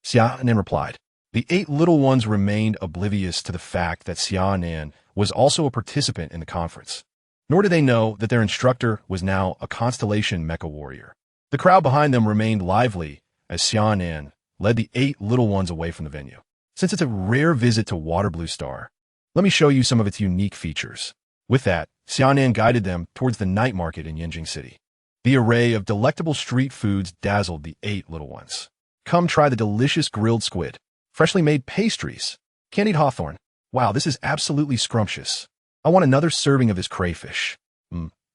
Xia Nan replied. The 8 little ones remained oblivious to the fact that Xia Nan was also a participant in the conference. Nor did they know that their instructor was now a Constellation Mecha warrior. The crowd behind them remained lively as Xia Nan led the 8 little ones away from the venue. Since it's a rare visit to Water Blue Star, let me show you some of its unique features. With that, Xia Nan guided them towards the night market in Yinjing City. The array of delectable street foods dazzled the 8 little ones. Come try the delicious grilled squid, freshly made pastries, candied hawthorn. Wow, this is absolutely scrumptious. I want another serving of this crayfish.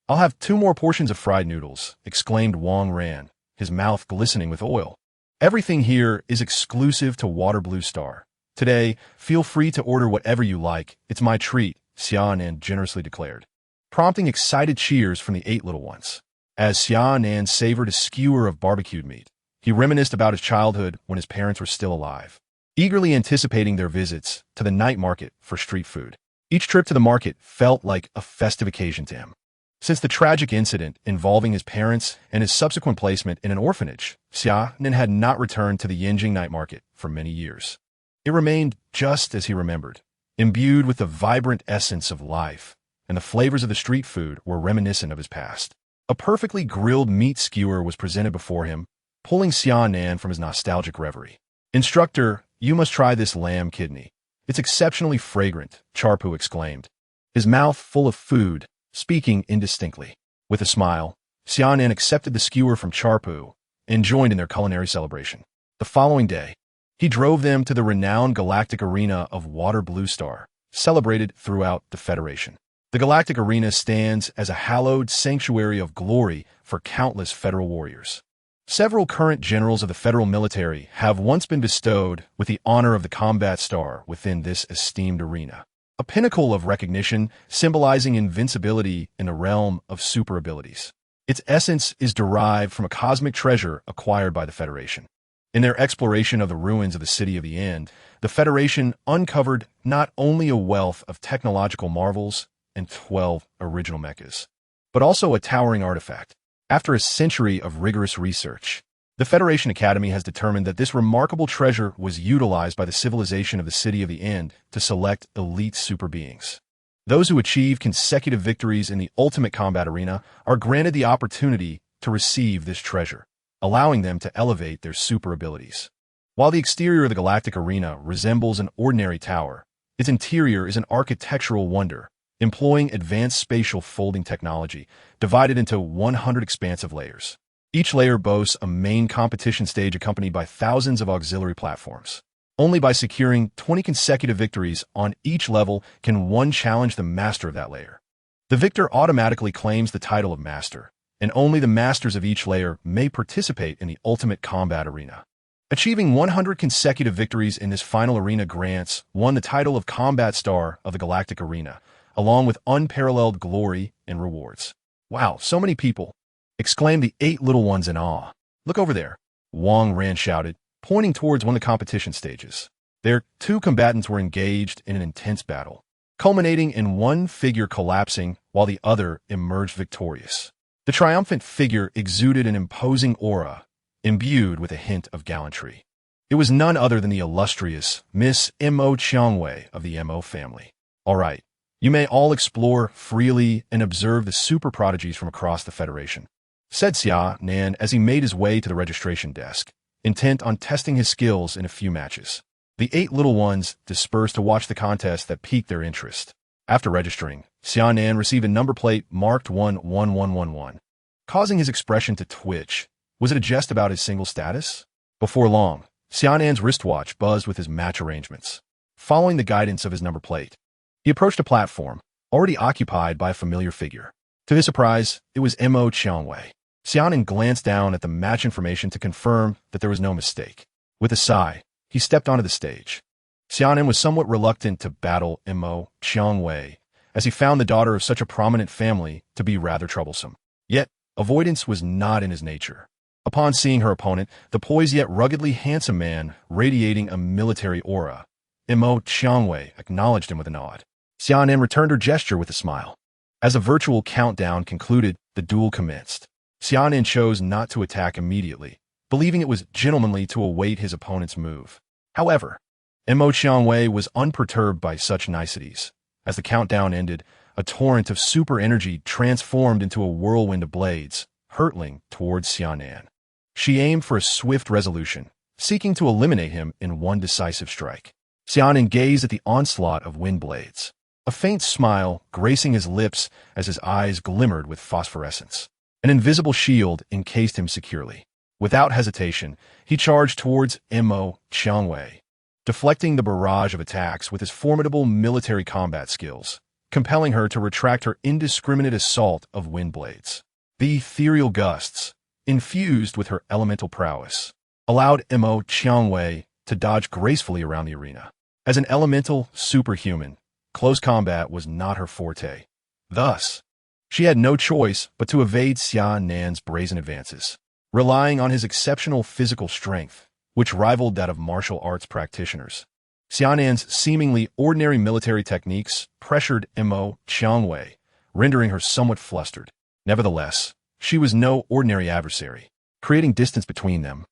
I'll have 2 more portions of fried noodles, exclaimed Wang Ran, his mouth glistening with oil. Everything here is exclusive to Water Blue Star. Today, feel free to order whatever you like. It's my treat, Xia Nan generously declared, prompting excited cheers from the 8 little ones. As Xia Nan savored a skewer of barbecued meat, he reminisced about his childhood when his parents were still alive, eagerly anticipating their visits to the night market for street food. Each trip to the market felt like a festive occasion to him. Since the tragic incident involving his parents and his subsequent placement in an orphanage, Xia Nan had not returned to the Yinjing night market for many years. It remained just as he remembered, imbued with the vibrant essence of life, and the flavors of the street food were reminiscent of his past. A perfectly grilled meat skewer was presented before him, pulling Xia Nan from his nostalgic reverie. "Instructor, you must try this lamb kidney. It's exceptionally fragrant," Charpu exclaimed, his mouth full of food, speaking indistinctly. With a smile, Xia Nan accepted the skewer from Charpu and joined in their culinary celebration. The following day, he drove them to the renowned Galactic Arena of Water Blue Star, celebrated throughout the Federation. The Galactic Arena stands as a hallowed sanctuary of glory for countless federal warriors. Several current generals of the federal military have once been bestowed with the honor of the Combat Star within this esteemed arena, a pinnacle of recognition symbolizing invincibility in the realm of super abilities. Its essence is derived from a cosmic treasure acquired by the Federation. In their exploration of the ruins of the City of the End, the Federation uncovered not only a wealth of technological marvels and 12 original mechas, but also a towering artifact. After a century of rigorous research, the Federation Academy has determined that this remarkable treasure was utilized by the civilization of the City of the End to select elite super beings. Those who achieve consecutive victories in the ultimate combat arena are granted the opportunity to receive this treasure, allowing them to elevate their super abilities. While the exterior of the Galactic Arena resembles an ordinary tower, its interior is an architectural wonder, employing advanced spatial folding technology divided into 100 expansive layers. Each layer boasts a main competition stage accompanied by thousands of auxiliary platforms. Only by securing 20 consecutive victories on each level can one challenge the master of that layer. The victor automatically claims the title of master, and only the masters of each layer may participate in the ultimate combat arena. Achieving 100 consecutive victories in this final arena grants one the title of Combat Star of the Galactic Arena, along with unparalleled glory and rewards. "Wow, so many people!" exclaimed the 8 little ones in awe. "Look over there," Wang Ran shouted, pointing towards one of the competition stages. There, 2 combatants were engaged in an intense battle, culminating in one figure collapsing while the other emerged victorious. The triumphant figure exuded an imposing aura, imbued with a hint of gallantry. It was none other than the illustrious Miss M.O. Chiangwei of the M.O. family. "All right, you may all explore freely and observe the super prodigies from across the Federation," said Xia Nan as he made his way to the registration desk, intent on testing his skills in a few matches. The 8 little ones dispersed to watch the contest that piqued their interest. After registering, Xia Nan received a number plate marked 11111, causing his expression to twitch. Was it a jest about his single status? Before long, Xia Nan's wristwatch buzzed with his match arrangements. Following the guidance of his number plate, he approached a platform, already occupied by a familiar figure. To his surprise, it was Mo Qiangwei. Xia Nan glanced down at the match information to confirm that there was no mistake. With a sigh, he stepped onto the stage. Xia Nan was somewhat reluctant to battle Mo Qiangwei, as he found the daughter of such a prominent family to be rather troublesome. Yet, avoidance was not in his nature. Upon seeing her opponent, the poised yet ruggedly handsome man radiating a military aura, Mo Qiangwei acknowledged him with a nod. Xia Nan returned her gesture with a smile. As a virtual countdown concluded, the duel commenced. Xia Nan chose not to attack immediately, believing it was gentlemanly to await his opponent's move. However, Mo Qiangwei was unperturbed by such niceties. As the countdown ended, a torrent of super energy transformed into a whirlwind of blades, hurtling towards Xia Nan. She aimed for a swift resolution, seeking to eliminate him in one decisive strike. Xia Nan gazed at the onslaught of wind blades, a faint smile gracing his lips as his eyes glimmered with phosphorescence. An invisible shield encased him securely. Without hesitation, he charged towards Mo Qiangwei, deflecting the barrage of attacks with his formidable military combat skills, compelling her to retract her indiscriminate assault of wind blades. The ethereal gusts, infused with her elemental prowess, allowed Mo Qiangwei to dodge gracefully around the arena. As an elemental superhuman, close combat was not her forte. Thus, she had no choice but to evade Xia Nan's brazen advances, relying on his exceptional physical strength, which rivaled that of martial arts practitioners. Xia Nan's seemingly ordinary military techniques pressured Mo Qiangwei, rendering her somewhat flustered. Nevertheless, she was no ordinary adversary. Creating distance between them,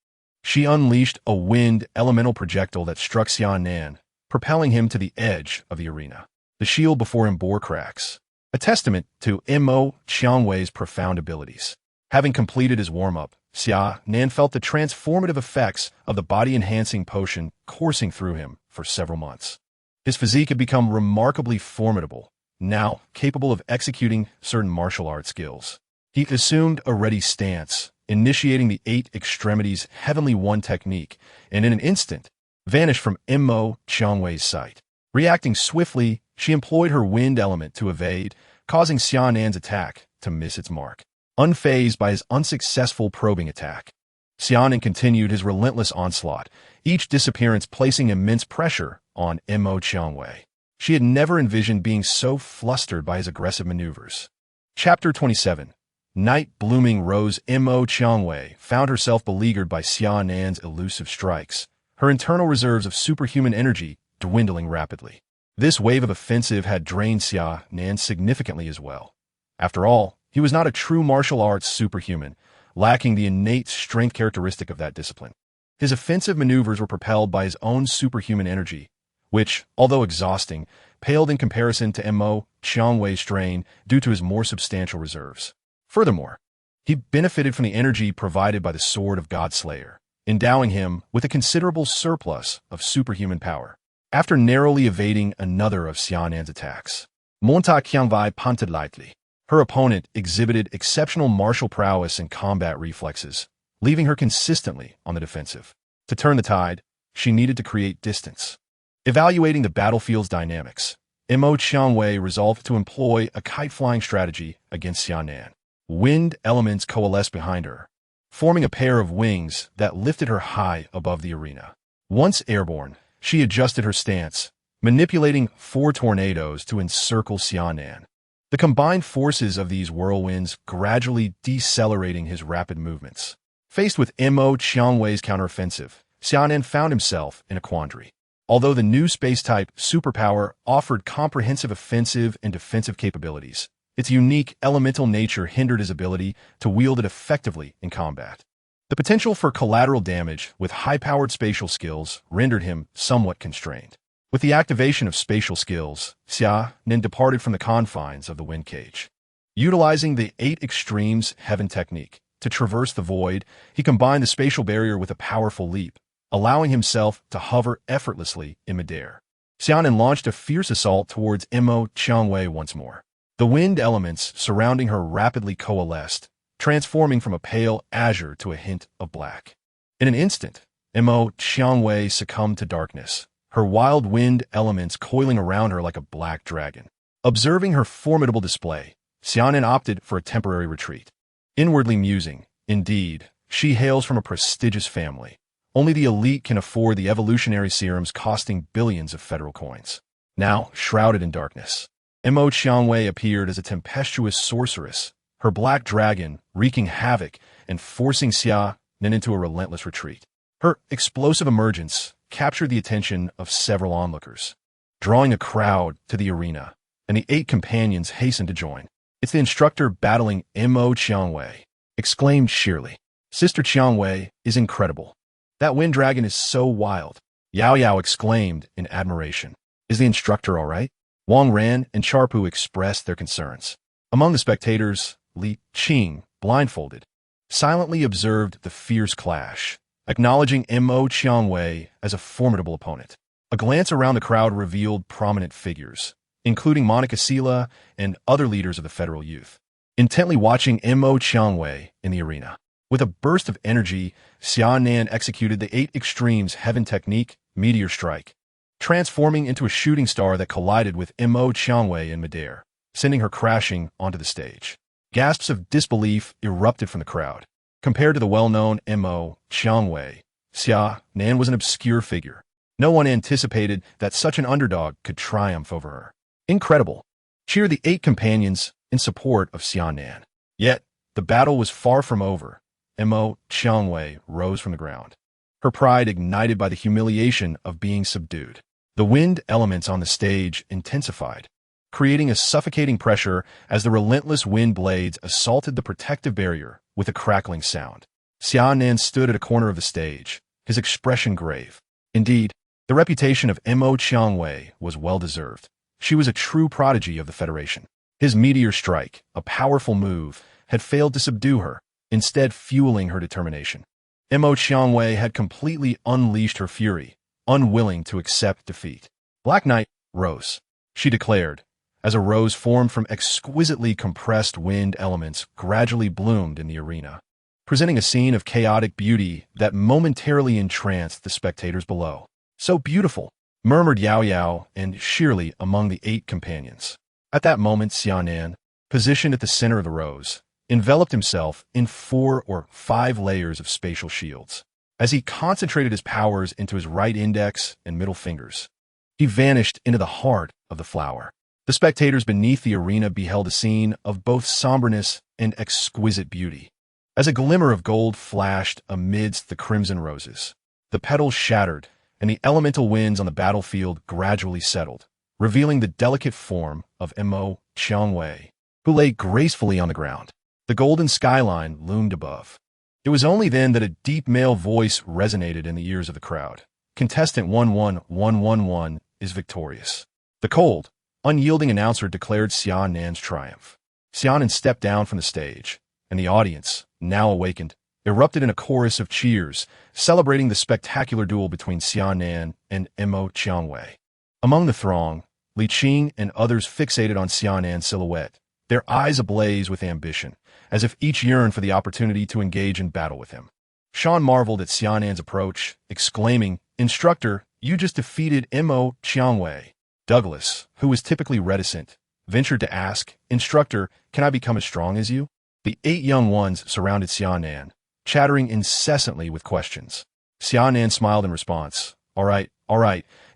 she unleashed a wind elemental projectile that struck Xia Nan, propelling him to the edge of the arena. The shield before him bore cracks, a testament to Mo Qiangwei's profound abilities. Having completed his warm-up, Xia Nan felt the transformative effects of the body-enhancing potion coursing through him for several months. His physique had become remarkably formidable, now capable of executing certain martial arts skills. He assumed a ready stance, initiating the 8 extremities Heavenly One technique, and in an instant, vanished from Mo Qiangwei's sight. Reacting swiftly, she employed her wind element to evade, causing Xia Nan's attack to miss its mark. Unfazed by his unsuccessful probing attack, Xia Nan continued his relentless onslaught, each disappearance placing immense pressure on Mo Qiangwei. She had never envisioned being so flustered by his aggressive maneuvers. Chapter 27. Night blooming Rose. Mo Qiangwei found herself beleaguered by Xia Nan's elusive strikes, her internal reserves of superhuman energy dwindling rapidly. This wave of offensive had drained Xia Nan significantly as well. After all, he was not a true martial arts superhuman, lacking the innate strength characteristic of that discipline. His offensive maneuvers were propelled by his own superhuman energy, which, although exhausting, paled in comparison to Mo Qiangwei's strain due to his more substantial reserves. Furthermore, he benefited from the energy provided by the Sword of Godslayer, endowing him with a considerable surplus of superhuman power. After narrowly evading another of Xia Nan's attacks, Monta Qiangwei punted lightly. Her opponent exhibited exceptional martial prowess and combat reflexes, leaving her consistently on the defensive. To turn the tide, she needed to create distance. Evaluating the battlefield's dynamics, Mo Qiangwei resolved to employ a kite-flying strategy against Xia Nan. Wind elements coalesced behind her, forming a pair of wings that lifted her high above the arena. Once airborne, she adjusted her stance, manipulating 4 tornadoes to encircle Xia Nan. The combined forces of these whirlwinds gradually decelerating his rapid movements. Faced with Mo Qiangwei's counteroffensive, Xia Nan found himself in a quandary. Although the new space-type superpower offered comprehensive offensive and defensive capabilities, its unique elemental nature hindered his ability to wield it effectively in combat. The potential for collateral damage with high-powered spatial skills rendered him somewhat constrained. With the activation of spatial skills, Xia Nan departed from the confines of the wind cage. Utilizing the 8 extremes heaven technique to traverse the void, he combined the spatial barrier with a powerful leap, allowing himself to hover effortlessly in midair. Xia Nan launched a fierce assault towards Mo Qiangwei once more. The wind elements surrounding her rapidly coalesced, transforming from a pale azure to a hint of black. In an instant, Mo Qiangwei succumbed to darkness, her wild wind elements coiling around her like a black dragon. Observing her formidable display, Xia Nan opted for a temporary retreat. Inwardly musing, indeed, she hails from a prestigious family. Only the elite can afford the evolutionary serums costing billions of federal coins. Now, shrouded in darkness, Mo Qiangwei appeared as a tempestuous sorceress, her black dragon wreaking havoc and forcing Xia Nan into a relentless retreat. Her explosive emergence captured the attention of several onlookers, drawing a crowd to the arena, and the 8 companions hastened to join. "It's the instructor battling Mo Qiangwei," exclaimed Shirley. "Sister Qiangwei is incredible. That wind dragon is so wild," Yao Yao exclaimed in admiration. "Is the instructor all right?" Wang Ran and Charpu expressed their concerns. Among the spectators, Li Qing, blindfolded, silently observed the fierce clash, acknowledging Mo Qiangwei as a formidable opponent. A glance around the crowd revealed prominent figures, including Monica Sela and other leaders of the federal youth, intently watching Mo Qiangwei in the arena. With a burst of energy, Xia Nan executed the 8 Extremes Heaven Technique, Meteor Strike, transforming into a shooting star that collided with Mo Qiangwei in midair, sending her crashing onto the stage. Gasps of disbelief erupted from the crowd. Compared to the well-known Mo Qiangwei, Xia Nan was an obscure figure. No one anticipated that such an underdog could triumph over her. "Incredible!" cheered the 8 companions in support of Xia Nan. Yet, the battle was far from over. Mo Qiangwei rose from the ground, her pride ignited by the humiliation of being subdued. The wind elements on the stage intensified, creating a suffocating pressure as the relentless wind blades assaulted the protective barrier with a crackling sound. Xia Nan stood at a corner of the stage, his expression grave. Indeed, the reputation of Mo Qiangwei was well-deserved. She was a true prodigy of the Federation. His meteor strike, a powerful move, had failed to subdue her, instead fueling her determination. Mo Qiangwei had completely unleashed her fury, unwilling to accept defeat. "Black Knight, rose," she declared, as a rose formed from exquisitely compressed wind elements gradually bloomed in the arena, presenting a scene of chaotic beauty that momentarily entranced the spectators below. "So beautiful," murmured Yao Yao and Shirley among the 8 companions. At that moment, Xia Nan, positioned at the center of the rose, enveloped himself in 4 or 5 layers of spatial shields. As he concentrated his powers into his right index and middle fingers, he vanished into the heart of the flower. The spectators beneath the arena beheld a scene of both somberness and exquisite beauty. As a glimmer of gold flashed amidst the crimson roses, the petals shattered, and the elemental winds on the battlefield gradually settled, revealing the delicate form of Mo Qiangwei, who lay gracefully on the ground. The golden skyline loomed above. It was only then that a deep male voice resonated in the ears of the crowd. "Contestant 11111 is victorious." The cold, unyielding announcer declared Xia Nan's triumph. Xia Nan stepped down from the stage, and the audience, now awakened, erupted in a chorus of cheers, celebrating the spectacular duel between Xia Nan and Mo Qiangwei. Among the throng, Li Qing and others fixated on Xia Nan's silhouette, their eyes ablaze with ambition, as if each yearned for the opportunity to engage in battle with him. Sean marveled at Xia Nan's approach, exclaiming, "Instructor, you just defeated Mo Qiangwei." Douglas, who was typically reticent, ventured to ask, "Instructor, can I become as strong as you?" The 8 young ones surrounded Xia Nan, chattering incessantly with questions. Xia Nan smiled in response. All right.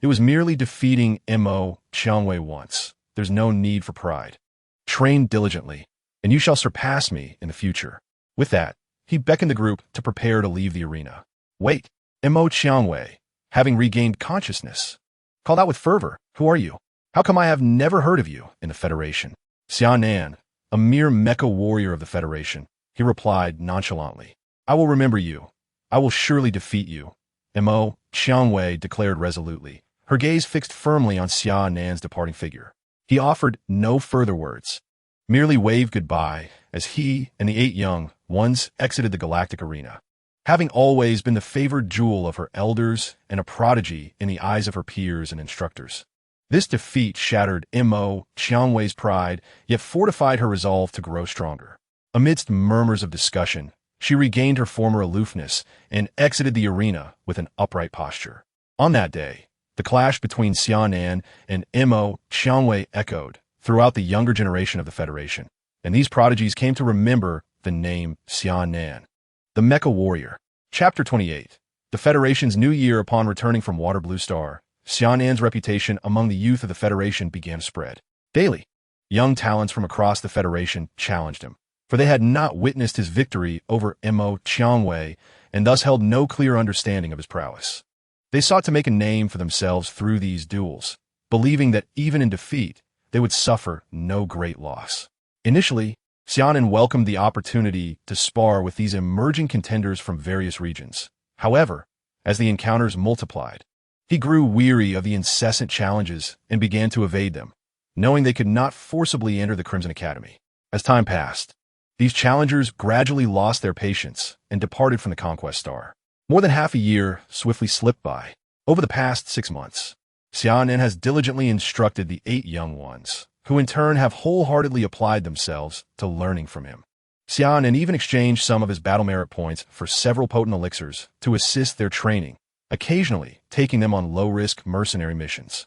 It was merely defeating Mo Qiangwei once. There's no need for pride. Train diligently, and you shall surpass me in the future." With that, he beckoned the group to prepare to leave the arena. "Wait," Mo Qiangwei, having regained consciousness, called out with fervor, "Who are you? How come I have never heard of you in the Federation?" "Xia Nan, a mere Mecha warrior of the Federation," he replied nonchalantly. "I will remember you. I will surely defeat you," Mo Qiangwei declared resolutely, her gaze fixed firmly on Xia Nan's departing figure. He offered no further words, merely waved goodbye as he and the 8 young ones exited the galactic arena. Having always been the favored jewel of her elders and a prodigy in the eyes of her peers and instructors, this defeat shattered Mo Qiangwei's pride, yet fortified her resolve to grow stronger. Amidst murmurs of discussion, she regained her former aloofness and exited the arena with an upright posture. On that day, the clash between Xia Nan and Mo Qiangwei echoed throughout the younger generation of the Federation, and these prodigies came to remember the name Xia Nan. The Mecha Warrior. Chapter 28. The Federation's new year. Upon returning from Water Blue Star, Xia Nan's reputation among the youth of the Federation began to spread. Daily, young talents from across the Federation challenged him, for they had not witnessed his victory over Mo Qiangwei and thus held no clear understanding of his prowess. They sought to make a name for themselves through these duels, believing that even in defeat, they would suffer no great loss. Initially, Xia Nan welcomed the opportunity to spar with these emerging contenders from various regions. However, as the encounters multiplied, he grew weary of the incessant challenges and began to evade them, knowing they could not forcibly enter the Crimson Academy. As time passed, these challengers gradually lost their patience and departed from the Conquest Star. More than half a year swiftly slipped by. Over the past 6 months, Xia Nan has diligently instructed the 8 young ones, who in turn have wholeheartedly applied themselves to learning from him. Xia Nan even exchanged some of his battle merit points for several potent elixirs to assist their training, occasionally taking them on low-risk mercenary missions.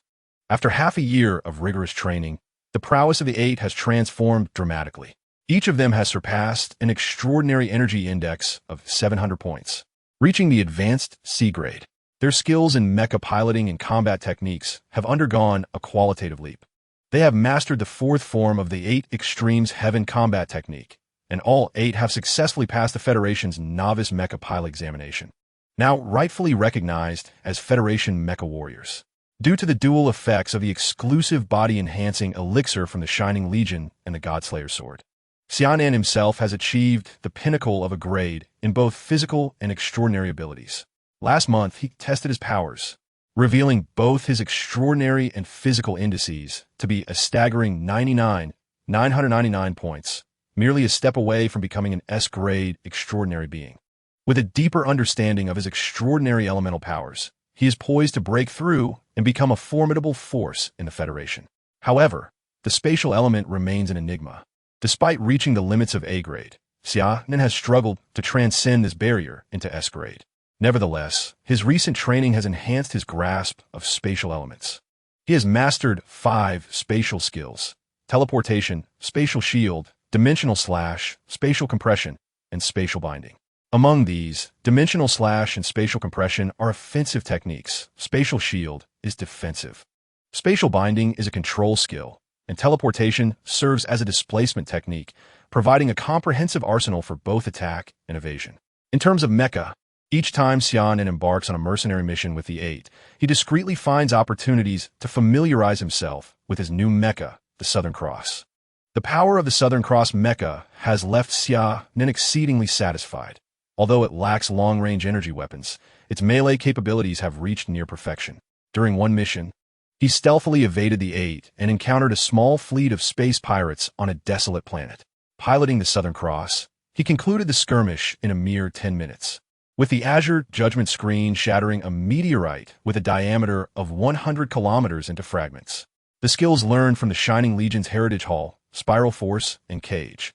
After half a year of rigorous training, the prowess of the 8 has transformed dramatically. Each of them has surpassed an extraordinary energy index of 700 points, reaching the advanced C grade. Their skills in mecha piloting and combat techniques have undergone a qualitative leap. They have mastered the 4th form of the 8 Extremes Heaven combat technique, and all 8 have successfully passed the Federation's novice mecha pilot examination, now rightfully recognized as Federation Mecha Warriors. Due to the dual effects of the exclusive body-enhancing elixir from the Shining Legion and the Godslayer's Sword, Xia Nan himself has achieved the pinnacle of a grade in both physical and extraordinary abilities. Last month, he tested his powers, revealing both his extraordinary and physical indices to be a staggering 999 points, merely a step away from becoming an S-grade extraordinary being. With a deeper understanding of his extraordinary elemental powers, he is poised to break through and become a formidable force in the Federation. However, the spatial element remains an enigma. Despite reaching the limits of A-grade, Xia Nan has struggled to transcend this barrier into S-grade. Nevertheless, his recent training has enhanced his grasp of spatial elements. He has mastered 5 spatial skills: teleportation, spatial shield, dimensional slash, spatial compression, and spatial binding. Among these, dimensional slash and spatial compression are offensive techniques. Spatial shield is defensive. Spatial binding is a control skill, and teleportation serves as a displacement technique, providing a comprehensive arsenal for both attack and evasion. In terms of mecha, each time Xia Nan embarks on a mercenary mission with the 8, he discreetly finds opportunities to familiarize himself with his new mecha, the Southern Cross. The power of the Southern Cross mecha has left Xia Nan exceedingly satisfied. Although it lacks long-range energy weapons, its melee capabilities have reached near perfection. During one mission, he stealthily evaded the 8 and encountered a small fleet of space pirates on a desolate planet. Piloting the Southern Cross, he concluded the skirmish in a mere 10 minutes. With the Azure Judgment Screen shattering a meteorite with a diameter of 100 kilometers into fragments. The skills learned from the Shining Legion's Heritage Hall, Spiral Force, and Cage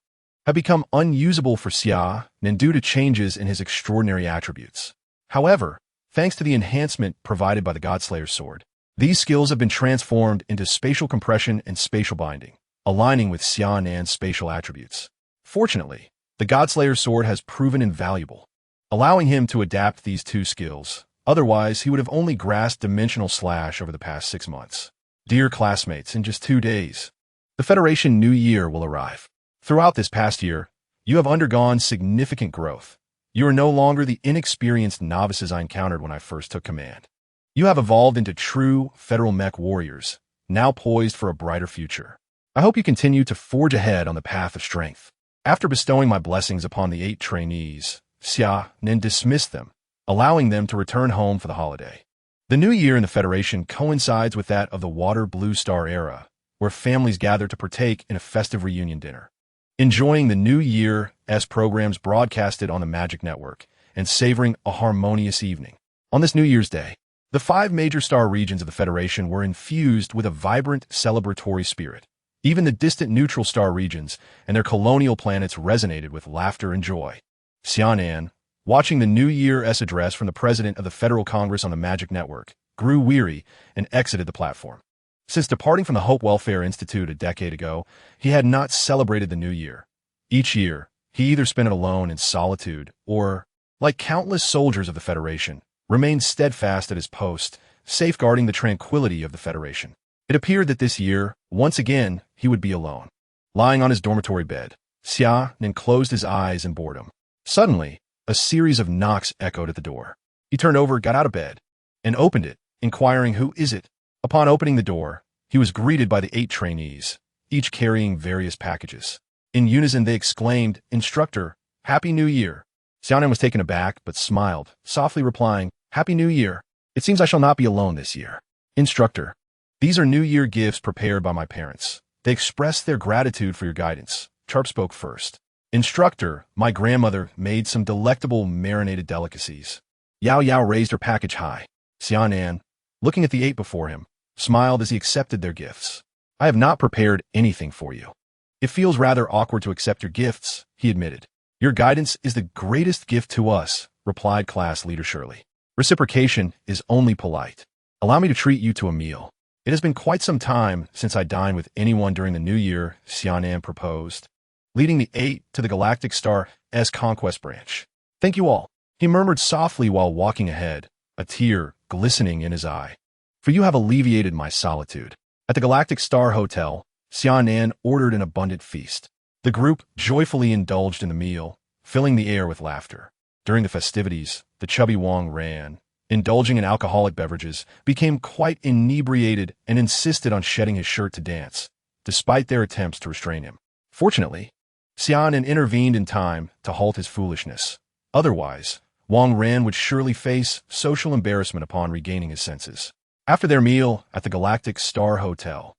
have become unusable for Xia Nan due to changes in his extraordinary attributes. However, thanks to the enhancement provided by the Godslayer's Sword, these skills have been transformed into spatial compression and spatial binding, aligning with Xia Nan's spatial attributes. Fortunately, the Godslayer's Sword has proven invaluable, allowing him to adapt these 2 skills. Otherwise, he would have only grasped dimensional slash over the past 6 months. Dear classmates, in just 2 days, the Federation New Year will arrive. Throughout this past year, you have undergone significant growth. You are no longer the inexperienced novices I encountered when I first took command. You have evolved into true Federal Mech Warriors, now poised for a brighter future. I hope you continue to forge ahead on the path of strength. After bestowing my blessings upon the 8 trainees, Xia Nan dismissed them, allowing them to return home for the holiday. The new year in the Federation coincides with that of the Water Blue Star era, where families gather to partake in a festive reunion dinner, enjoying the New Year's programs broadcasted on the Magic Network and savoring a harmonious evening. On this New Year's Day, the 5 major star regions of the Federation were infused with a vibrant celebratory spirit. Even the distant neutral star regions and their colonial planets resonated with laughter and joy. Xia Nan, watching the New Year's address from the President of the Federal Congress on the Magic Network, grew weary and exited the platform. Since departing from the Hope Welfare Institute a decade ago, he had not celebrated the new year. Each year, he either spent it alone in solitude or, like countless soldiers of the Federation, remained steadfast at his post, safeguarding the tranquility of the Federation. It appeared that this year, once again, he would be alone. Lying on his dormitory bed, Xia Nan closed his eyes in boredom. Suddenly, a series of knocks echoed at the door. He turned over, got out of bed, and opened it, inquiring, "Who is it?" Upon opening the door, he was greeted by the 8 trainees, each carrying various packages. In unison, they exclaimed, "Instructor, Happy New Year!" Xia Nan was taken aback, but smiled, softly replying, "Happy New Year! It seems I shall not be alone this year." "Instructor, these are New Year gifts prepared by my parents. They express their gratitude for your guidance." Sharp spoke first. "Instructor, my grandmother made some delectable marinated delicacies." Yao Yao raised her package high. Xia Nan, looking at the 8 before him, smiled as he accepted their gifts. "I have not prepared anything for you." "It feels rather awkward to accept your gifts," he admitted. "Your guidance is the greatest gift to us," replied class leader Shirley. "Reciprocation is only polite. Allow me to treat you to a meal." "It has been quite some time since I dined with anyone during the new year," Xia Nan proposed, leading the 8 to the Galactic Star's conquest branch. "Thank you all," he murmured softly while walking ahead, a tear glistening in his eye. "For you have alleviated my solitude." At the Galactic Star Hotel, Xia Nan ordered an abundant feast. The group joyfully indulged in the meal, filling the air with laughter. During the festivities, the chubby Wang Ran, indulging in alcoholic beverages, became quite inebriated and insisted on shedding his shirt to dance, despite their attempts to restrain him. Fortunately, Xia Nan intervened in time to halt his foolishness. Otherwise, Wang Ran would surely face social embarrassment upon regaining his senses. After their meal at the Galactic Star Hotel,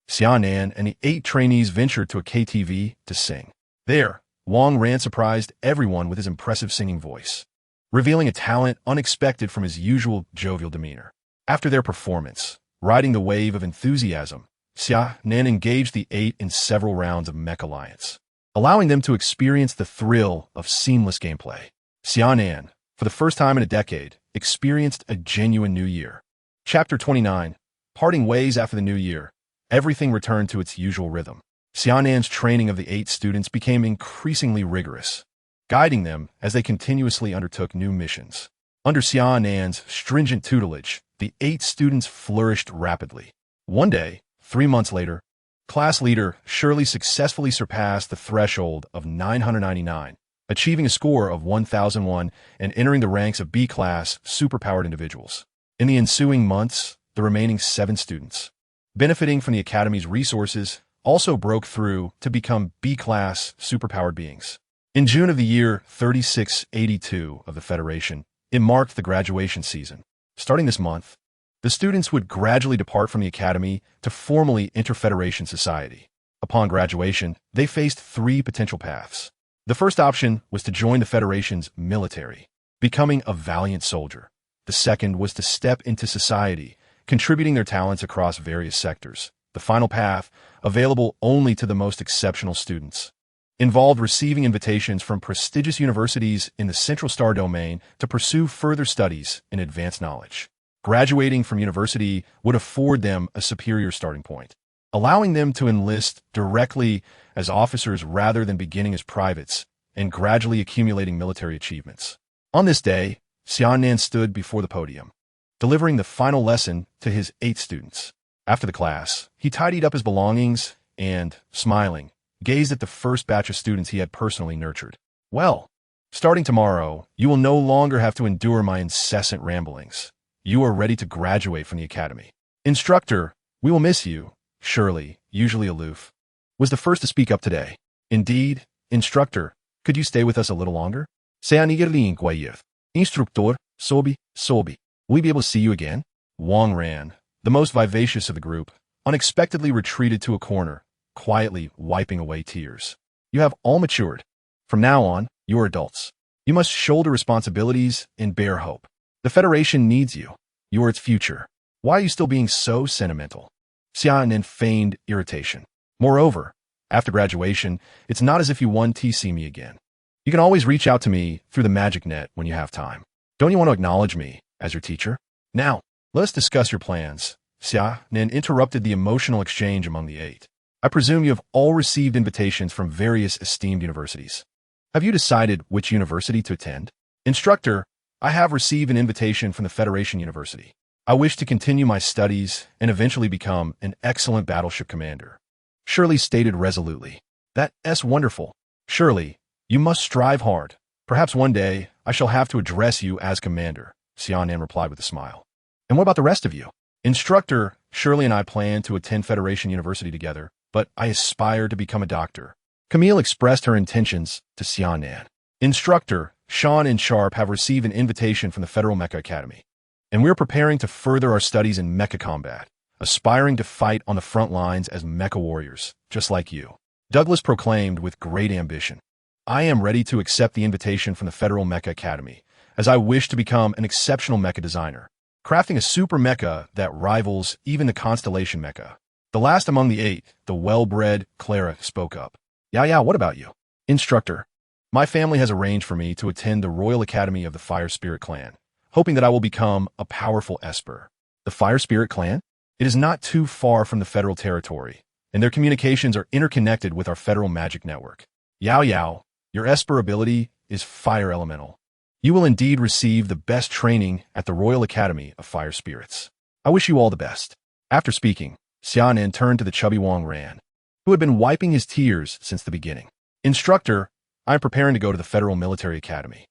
Xia Nan and the 8 trainees ventured to a KTV to sing. There, Wang Ran surprised everyone with his impressive singing voice, revealing a talent unexpected from his usual jovial demeanor. After their performance, riding the wave of enthusiasm, Xia Nan engaged the 8 in several rounds of Mecha Alliance, allowing them to experience the thrill of seamless gameplay. Xia Nan, for the first time in a decade, experienced a genuine new year. Chapter 29, Parting Ways After the New Year. Everything returned to its usual rhythm. Xia Nan's training of the 8 students became increasingly rigorous, guiding them as they continuously undertook new missions. Under Xia Nan's stringent tutelage, the 8 students flourished rapidly. One day, 3 months later, class leader Shirley successfully surpassed the threshold of 999, achieving a score of 1001 and entering the ranks of B-class superpowered individuals. In the ensuing months, the remaining 7 students, benefiting from the Academy's resources, also broke through to become B-class superpowered beings. In June of the year 3682 of the Federation, it marked the graduation season. Starting this month, the students would gradually depart from the Academy to formally enter Federation society. Upon graduation, they faced 3 potential paths. The first option was to join the Federation's military, becoming a valiant soldier. The second was to step into society, contributing their talents across various sectors. The final path, available only to the most exceptional students, involved receiving invitations from prestigious universities in the Central Star domain to pursue further studies in advanced knowledge. Graduating from university would afford them a superior starting point, allowing them to enlist directly as officers rather than beginning as privates and gradually accumulating military achievements. On this day, Xia Nan stood before the podium, delivering the final lesson to his 8 students. After the class, he tidied up his belongings and, smiling, gazed at the first batch of students he had personally nurtured. "Well, starting tomorrow, you will no longer have to endure my incessant ramblings. You are ready to graduate from the Academy. Instructor, we will miss you." Shirley, usually aloof, was the first to speak up today. "Indeed, Instructor, could you stay with us a little longer?" "Instructor, sobi. Will we be able to see you again?" Wang Ran, the most vivacious of the group, unexpectedly retreated to a corner, quietly wiping away tears. "You have all matured. From now on, you are adults. You must shoulder responsibilities and bear hope. The Federation needs you. You are its future. Why are you still being so sentimental?" Xia Nan feigned irritation. "Moreover, after graduation, it's not as if you want to see me again. You can always reach out to me through the magic net when you have time. Don't you want to acknowledge me as your teacher? Now, let us discuss your plans," Xia Nan interrupted the emotional exchange among the 8. I presume you have all received invitations from various esteemed universities. Have you decided which university to attend? Instructor, I have received an invitation from the Federation University. I wish to continue my studies and eventually become an excellent battleship commander. Shirley stated resolutely. That's wonderful. Shirley, you must strive hard. Perhaps one day I shall have to address you as commander, Xia Nan replied with a smile. And what about the rest of you? Instructor, Shirley and I plan to attend Federation University together, but I aspire to become a doctor. Camille expressed her intentions to Xia Nan. Instructor, Sean and Sharp have received an invitation from the Federal Mecha Academy, and we're preparing to further our studies in mecha combat, aspiring to fight on the front lines as mecha warriors, just like you. Douglas proclaimed with great ambition. I am ready to accept the invitation from the Federal Mecha Academy, as I wish to become an exceptional mecha designer, crafting a super mecha that rivals even the Constellation Mecha. The last among the 8, the well-bred Clara, spoke up. Yeah, what about you? Instructor, my family has arranged for me to attend the Royal Academy of the Fire Spirit Clan, hoping that I will become a powerful Esper. The Fire Spirit Clan? It is not too far from the federal territory, and their communications are interconnected with our federal magic network. Yao, your Esper ability is Fire Elemental. You will indeed receive the best training at the Royal Academy of Fire Spirits. I wish you all the best. After speaking, Xia Nan turned to the chubby Wang Ran, who had been wiping his tears since the beginning. Instructor, I am preparing to go to the Federal Military Academy.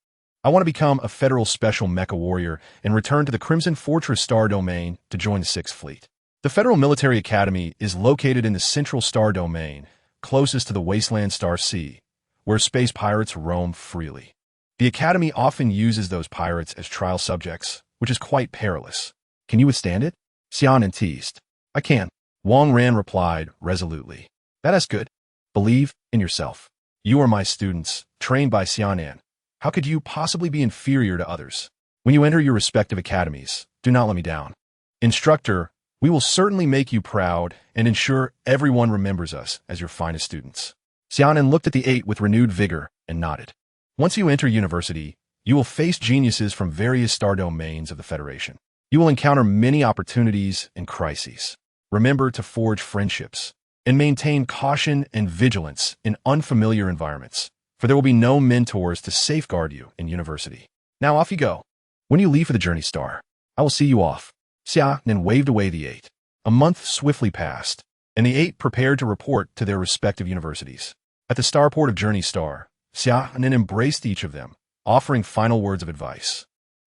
I want to become a Federal Special Mecha Warrior and return to the Crimson Fortress Star Domain to join the 6th Fleet. The Federal Military Academy is located in the Central Star Domain, closest to the Wasteland Star Sea, where space pirates roam freely. The Academy often uses those pirates as trial subjects, which is quite perilous. Can you withstand it? Xia Nan teased. I can. Wang Ran replied resolutely. That is good. Believe in yourself. You are my students, trained by Xia Nan. How could you possibly be inferior to others? When you enter your respective academies, do not let me down. Instructor, we will certainly make you proud and ensure everyone remembers us as your finest students. Xia Nan looked at the 8 with renewed vigor and nodded. Once you enter university, you will face geniuses from various star domains of the Federation. You will encounter many opportunities and crises. Remember to forge friendships and maintain caution and vigilance in unfamiliar environments, for there will be no mentors to safeguard you in university. Now off you go. When you leave for the Journey Star, I will see you off. Xia Nan waved away the 8. A month swiftly passed, and the 8 prepared to report to their respective universities. At the starport of Journey Star, Xia Nan embraced each of them, offering final words of advice.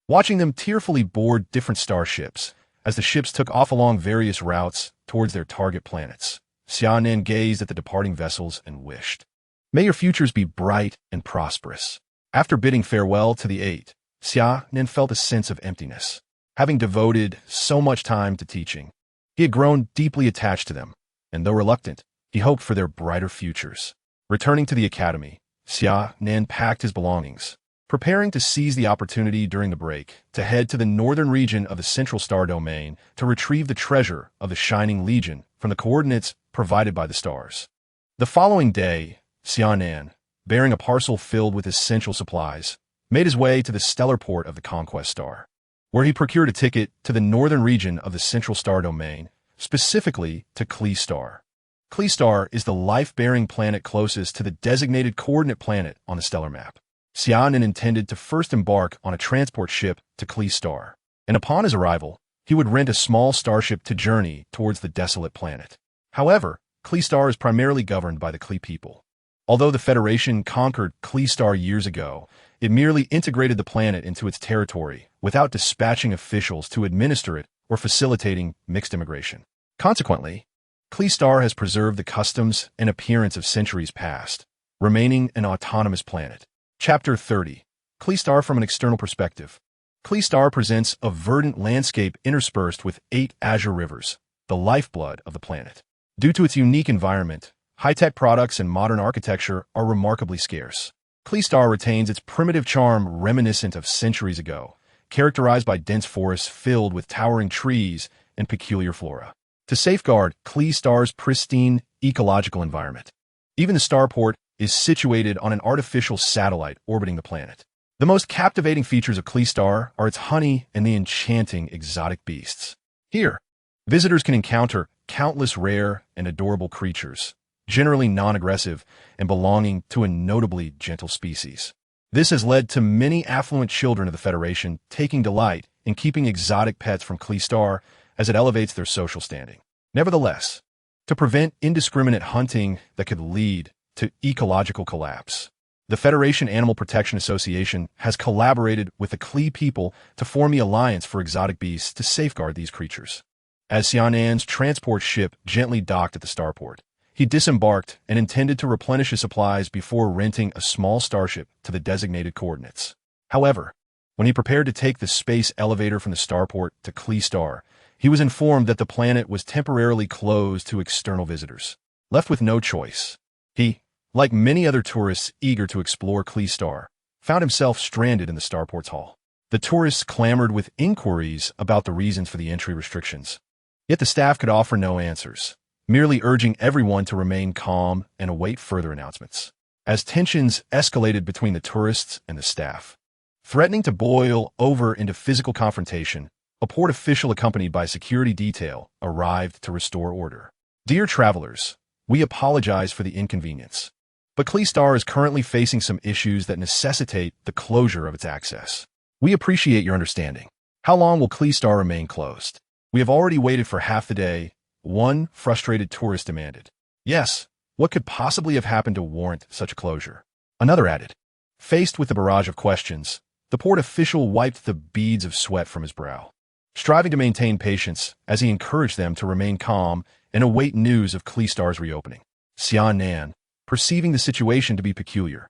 Watching them tearfully board different starships, as the ships took off along various routes towards their target planets, Xia Nan gazed at the departing vessels and wished. May your futures be bright and prosperous. After bidding farewell to the 8, Xia Nan felt a sense of emptiness. Having devoted so much time to teaching, he had grown deeply attached to them, and though reluctant, he hoped for their brighter futures. Returning to the academy, Xia Nan packed his belongings, preparing to seize the opportunity during the break to head to the northern region of the Central Star Domain to retrieve the treasure of the Shining Legion from the coordinates provided by the stars. The following day, Xia Nan, bearing a parcel filled with essential supplies, made his way to the stellar port of the Conquest Star, where he procured a ticket to the northern region of the Central Star Domain, specifically to Klee Star. Klee Star is the life-bearing planet closest to the designated coordinate planet on the stellar map. Xia Nan intended to first embark on a transport ship to Klee Star, and upon his arrival, he would rent a small starship to journey towards the desolate planet. However, Klee Star is primarily governed by the Klee people. Although the Federation conquered Klee Star years ago, it merely integrated the planet into its territory without dispatching officials to administer it or facilitating mixed immigration. Consequently, Klee Star has preserved the customs and appearance of centuries past, remaining an autonomous planet. Chapter 30. Klee Star from an external perspective. Klee Star presents a verdant landscape interspersed with 8 azure rivers, the lifeblood of the planet. Due to its unique environment, high-tech products and modern architecture are remarkably scarce. Klee Star retains its primitive charm reminiscent of centuries ago, characterized by dense forests filled with towering trees and peculiar flora. To safeguard Klee Star's pristine ecological environment, even the starport is situated on an artificial satellite orbiting the planet. The most captivating features of Klee Star are its honey and the enchanting exotic beasts. Here, Visitors can encounter countless rare and adorable creatures, generally non-aggressive and belonging to a notably gentle species. This has led to many affluent children of the Federation taking delight in keeping exotic pets from Cleastar as it elevates their social standing. Nevertheless, to prevent indiscriminate hunting that could lead to ecological collapse, the Federation Animal Protection Association has collaborated with the Klee people to form the Alliance for Exotic Beasts to safeguard these creatures. As Xia Nan's transport ship gently docked at the starport, he disembarked and intended to replenish his supplies before renting a small starship to the designated coordinates. However, when he prepared to take the space elevator from the starport to Cleastar, he was informed that the planet was temporarily closed to external visitors. Left with no choice, he, like many other tourists eager to explore Cleastar, found himself stranded in the starport's hall. The tourists clamored with inquiries about the reasons for the entry restrictions. Yet the staff could offer no answers, merely urging everyone to remain calm and await further announcements. As tensions escalated between the tourists and the staff, threatening to boil over into physical confrontation, a port official accompanied by security detail arrived to restore order. Dear travelers, we apologize for the inconvenience, but Cleastar is currently facing some issues that necessitate the closure of its access. We appreciate your understanding. How long will Cleastar remain closed? We have already waited for half the day, one frustrated tourist demanded. Yes, what could possibly have happened to warrant such a closure? Another added. Faced with the barrage of questions, the port official wiped the beads of sweat from his brow, striving to maintain patience as he encouraged them to remain calm and await news of Cleastar's reopening. Xia Nan, perceiving the situation to be peculiar,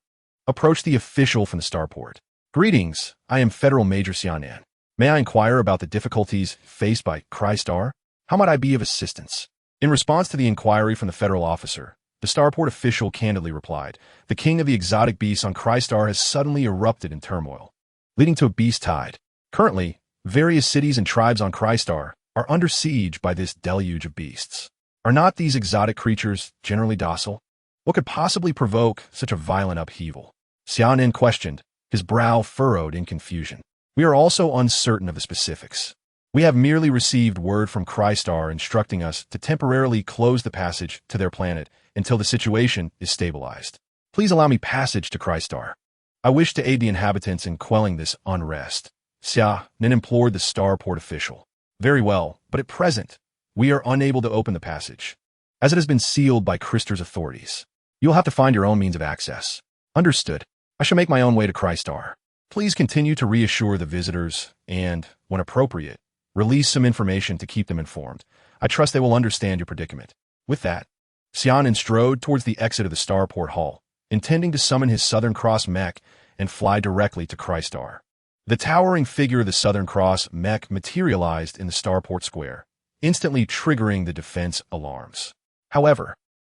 approached the official from the starport. Greetings, I am Federal Major Xia Nan. May I inquire about the difficulties faced by Cleastar? How might I be of assistance? In response to the inquiry from the federal officer, the starport official candidly replied, the king of the exotic beasts on Cleastar has suddenly erupted in turmoil, leading to a beast tide. Currently, various cities and tribes on Cleastar are under siege by this deluge of beasts. Are not these exotic creatures generally docile? What could possibly provoke such a violent upheaval? Xia Nan questioned, his brow furrowed in confusion. We are also uncertain of the specifics. We have merely received word from Cleastar instructing us to temporarily close the passage to their planet until the situation is stabilized. Please allow me passage to Cleastar. I wish to aid the inhabitants in quelling this unrest. Xia Nan implored the starport official. Very well, but at present, we are unable to open the passage, as it has been sealed by Cleastar's authorities. You'll have to find your own means of access. Understood. I shall make my own way to Cleastar. Please continue to reassure the visitors and, when appropriate, release some information to keep them informed. I trust they will understand your predicament. With that, Xia Nan strode towards the exit of the starport hall, intending to summon his Southern Cross mech and fly directly to Cleastar. The towering figure of the Southern Cross mech materialized in the starport square, instantly triggering the defense alarms. However,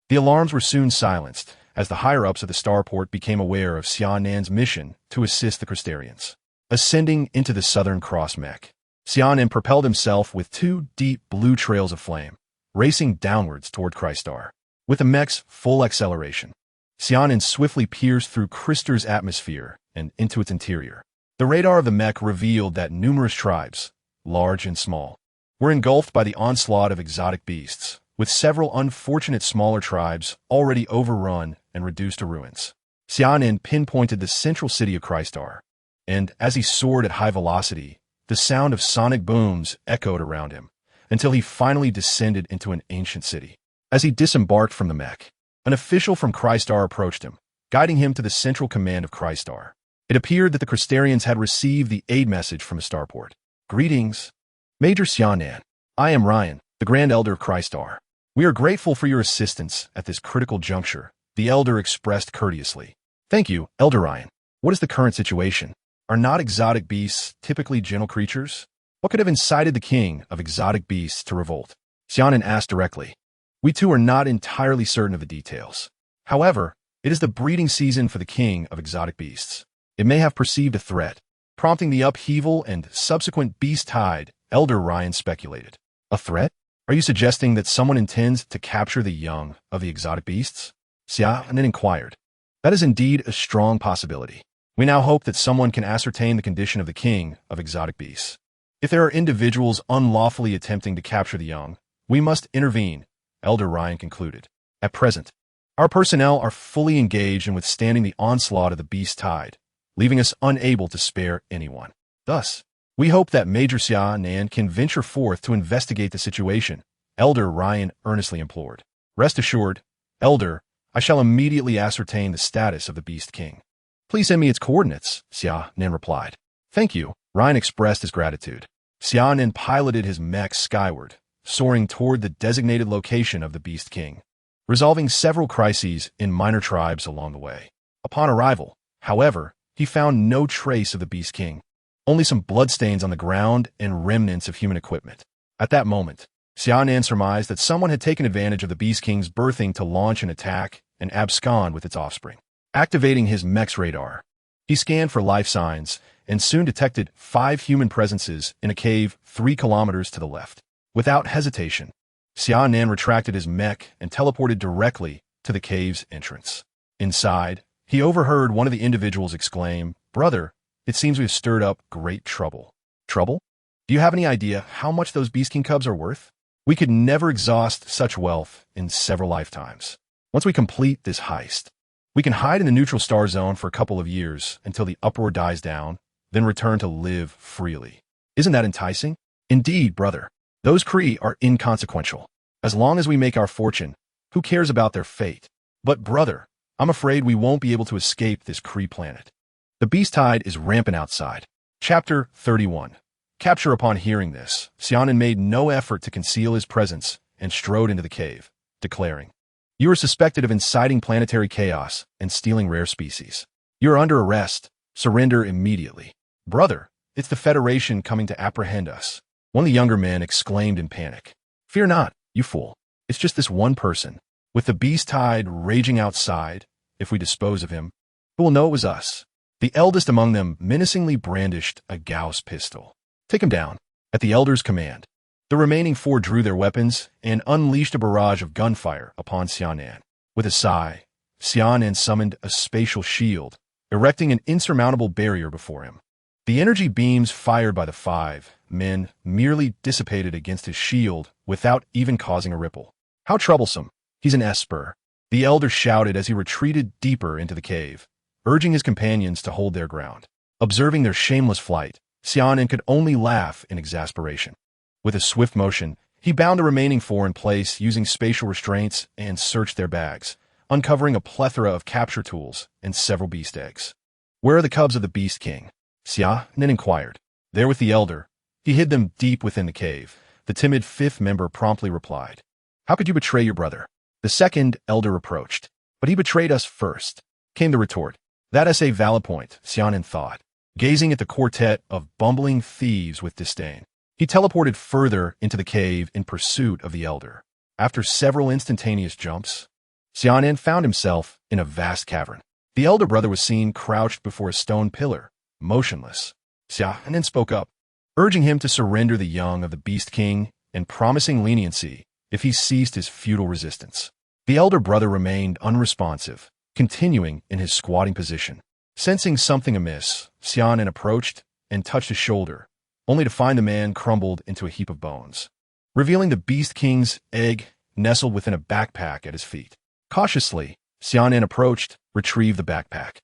the alarms were soon silenced as the higher-ups of the starport became aware of Xia Nan's mission to assist the Crystarians. Ascending into the Southern Cross mech, Xia Nan propelled himself with two deep blue trails of flame, racing downwards toward Cleastar. With the mech's full acceleration, Xia Nan swiftly pierced through Cleastar's atmosphere and into its interior. The radar of the mech revealed that numerous tribes, large and small, were engulfed by the onslaught of exotic beasts, with several unfortunate smaller tribes already overrun and reduced to ruins. Xia Nan pinpointed the central city of Cleastar, and as he soared at high velocity, the sound of sonic booms echoed around him, until he finally descended into an ancient city. As he disembarked from the mech, an official from Cleastar approached him, guiding him to the central command of Cleastar. It appeared that the Crystarians had received the aid message from the starport. Greetings, Major Xia Nan. I am Ryan, the Grand Elder of Cleastar. We are grateful for your assistance at this critical juncture, the Elder expressed courteously. Thank you, Elder Ryan. What is the current situation? Are not exotic beasts typically gentle creatures? What could have incited the king of exotic beasts to revolt? Xia Nan asked directly. We too are not entirely certain of the details. However, it is the breeding season for the king of exotic beasts. It may have perceived a threat, prompting the upheaval and subsequent beast tide, Elder Ryan speculated. A threat? Are you suggesting that someone intends to capture the young of the exotic beasts? Xia Nan inquired. That is indeed a strong possibility. We now hope that someone can ascertain the condition of the king of exotic beasts. If there are individuals unlawfully attempting to capture the young, we must intervene, Elder Ryan concluded. At present, our personnel are fully engaged in withstanding the onslaught of the beast tide, leaving us unable to spare anyone. Thus, we hope that Major Xia Nan can venture forth to investigate the situation, Elder Ryan earnestly implored. Rest assured, Elder, I shall immediately ascertain the status of the Beast King. Please send me its coordinates, Xia Nan replied. Thank you, Ryan expressed his gratitude. Xia Nan piloted his mech skyward, soaring toward the designated location of the Beast King, resolving several crises in minor tribes along the way. Upon arrival, however, he found no trace of the Beast King, only some bloodstains on the ground and remnants of human equipment. At that moment, Xia Nan surmised that someone had taken advantage of the Beast King's birthing to launch an attack and abscond with its offspring. Activating his mech's radar, he scanned for life signs and soon detected 5 human presences in a cave 3 kilometers to the left. Without hesitation, Xia Nan retracted his mech and teleported directly to the cave's entrance. Inside, he overheard one of the individuals exclaim, "Brother, it seems we've stirred up great trouble." Trouble? Do you have any idea how much those Beast King cubs are worth? We could never exhaust such wealth in several lifetimes. Once we complete this heist, we can hide in the neutral star zone for a couple of years until the uproar dies down, then return to live freely. Isn't that enticing? Indeed, brother. Those Kree are inconsequential. As long as we make our fortune, who cares about their fate? But brother, I'm afraid we won't be able to escape this Kree planet. The beast tide is rampant outside. Chapter 31. Capture. Upon hearing this, Xia Nan made no effort to conceal his presence and strode into the cave, declaring, "You are suspected of inciting planetary chaos and stealing rare species. You are under arrest. Surrender immediately." "Brother, it's the Federation coming to apprehend us," one of the younger men exclaimed in panic. "Fear not, you fool. It's just this one person. With the beast tide raging outside, if we dispose of him, who will know it was us?" The eldest among them menacingly brandished a Gauss pistol. "Take him down." At the elder's command, the remaining 4 drew their weapons and unleashed a barrage of gunfire upon Xia Nan. With a sigh, Xia Nan summoned a spatial shield, erecting an insurmountable barrier before him. The energy beams fired by the 5 men merely dissipated against his shield without even causing a ripple. "How troublesome! He's an Esper," the elder shouted as he retreated deeper into the cave, urging his companions to hold their ground. Observing their shameless flight, Xia Nan could only laugh in exasperation. With a swift motion, he bound the remaining 4 in place using spatial restraints and searched their bags, uncovering a plethora of capture tools and several beast eggs. "Where are the cubs of the Beast King?" Xia Nan inquired. "There with the elder. He hid them deep within the cave," the timid 5th member promptly replied. "How could you betray your brother?" The 2nd elder approached. "But he betrayed us first," came the retort. "That is a valid point," Xia Nan thought, gazing at the quartet of bumbling thieves with disdain. He teleported further into the cave in pursuit of the elder. After several instantaneous jumps, Xia Nan found himself in a vast cavern. The elder brother was seen crouched before a stone pillar, motionless. Xia Nan spoke up, urging him to surrender the young of the Beast King and promising leniency if he ceased his futile resistance. The elder brother remained unresponsive, continuing in his squatting position. Sensing something amiss, Xia Nan approached and touched his shoulder, only to find the man crumbled into a heap of bones, revealing the Beast King's egg nestled within a backpack at his feet. Cautiously, Xia Nan approached, retrieved the backpack,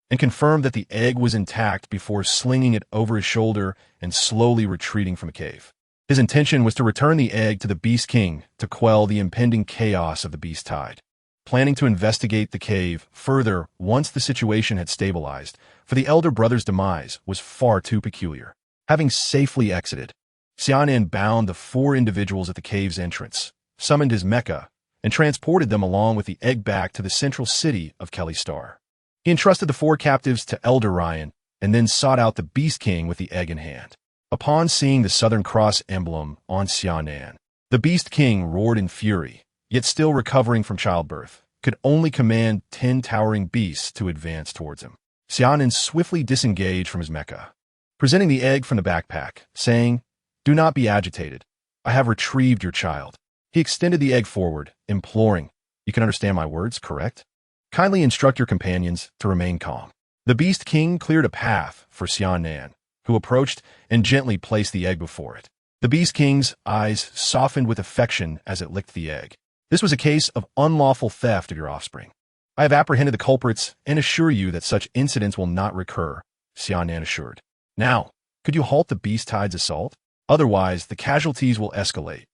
and confirmed that the egg was intact before slinging it over his shoulder and slowly retreating from the cave. His intention was to return the egg to the Beast King to quell the impending chaos of the beast tide, planning to investigate the cave further once the situation had stabilized, for the elder brother's demise was far too peculiar. Having safely exited, Xia Nan bound the 4 individuals at the cave's entrance, summoned his mecha, and transported them along with the egg back to the central city of Kelly Star. He entrusted the 4 captives to Elder Ryan and then sought out the Beast King with the egg in hand. Upon seeing the Southern Cross emblem on Xia Nan, the Beast King roared in fury, yet still recovering from childbirth, could only command 10 towering beasts to advance towards him. Xia Nan swiftly disengaged from his mecha, presenting the egg from the backpack, saying, "Do not be agitated. I have retrieved your child." He extended the egg forward, imploring, "You can understand my words, correct? Kindly instruct your companions to remain calm." The Beast King cleared a path for Xia Nan, who approached and gently placed the egg before it. The Beast King's eyes softened with affection as it licked the egg. This was a case of unlawful theft of your offspring. I have apprehended the culprits and assure you that such incidents will not recur, Xia Nan assured. Now, could you halt the Beast Tide's assault? Otherwise, the casualties will escalate,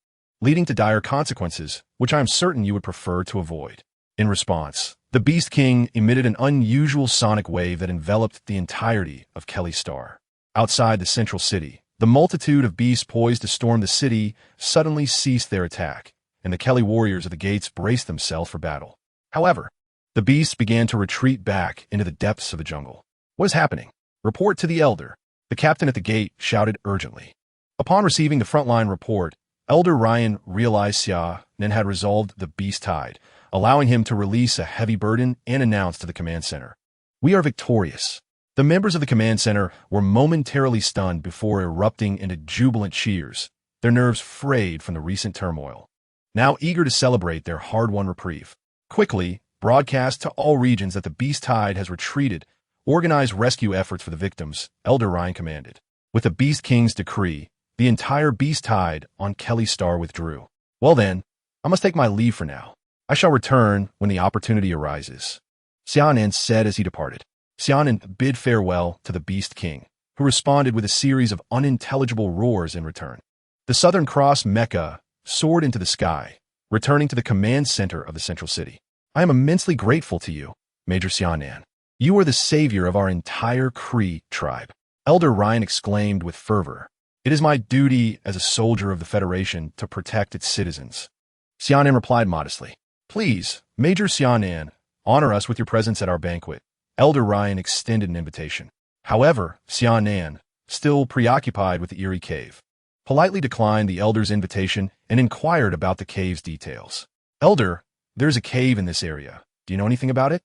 leading to dire consequences, which I am certain you would prefer to avoid. In response, the Beast King emitted an unusual sonic wave that enveloped the entirety of Kelly Star. Outside the central city, the multitude of beasts poised to storm the city suddenly ceased their attack, and the Kelly warriors of the gates braced themselves for battle. However, the beasts began to retreat back into the depths of the jungle. What is happening? Report to the Elder, the captain at the gate shouted urgently. Upon receiving the frontline report, Elder Ryan realized Xia Nan had resolved the Beast Tide, allowing him to release a heavy burden and announce to the command center, "We are victorious." The members of the command center were momentarily stunned before erupting into jubilant cheers, their nerves frayed from the recent turmoil, now eager to celebrate their hard-won reprieve. Quickly, broadcast to all regions that the Beast Tide has retreated. Organize rescue efforts for the victims, Elder Ryan commanded. With the Beast King's decree, the entire Beast Tide on Kelly Star withdrew. Well then, I must take my leave for now. I shall return when the opportunity arises, Xia Nan said as he departed. Xia Nan bid farewell to the Beast King, who responded with a series of unintelligible roars in return. The Southern Cross Mecha soared into the sky, returning to the command center of the central city. I am immensely grateful to you, Major Xia Nan. You are the savior of our entire Cree tribe, Elder Ryan exclaimed with fervor. It is my duty as a soldier of the Federation to protect its citizens. Xia Nan replied modestly. Please, Major Xia Nan, honor us with your presence at our banquet. Elder Ryan extended an invitation. However, Xia Nan, still preoccupied with the eerie cave, politely declined the elder's invitation and inquired about the cave's details. Elder, there's a cave in this area. Do you know anything about it?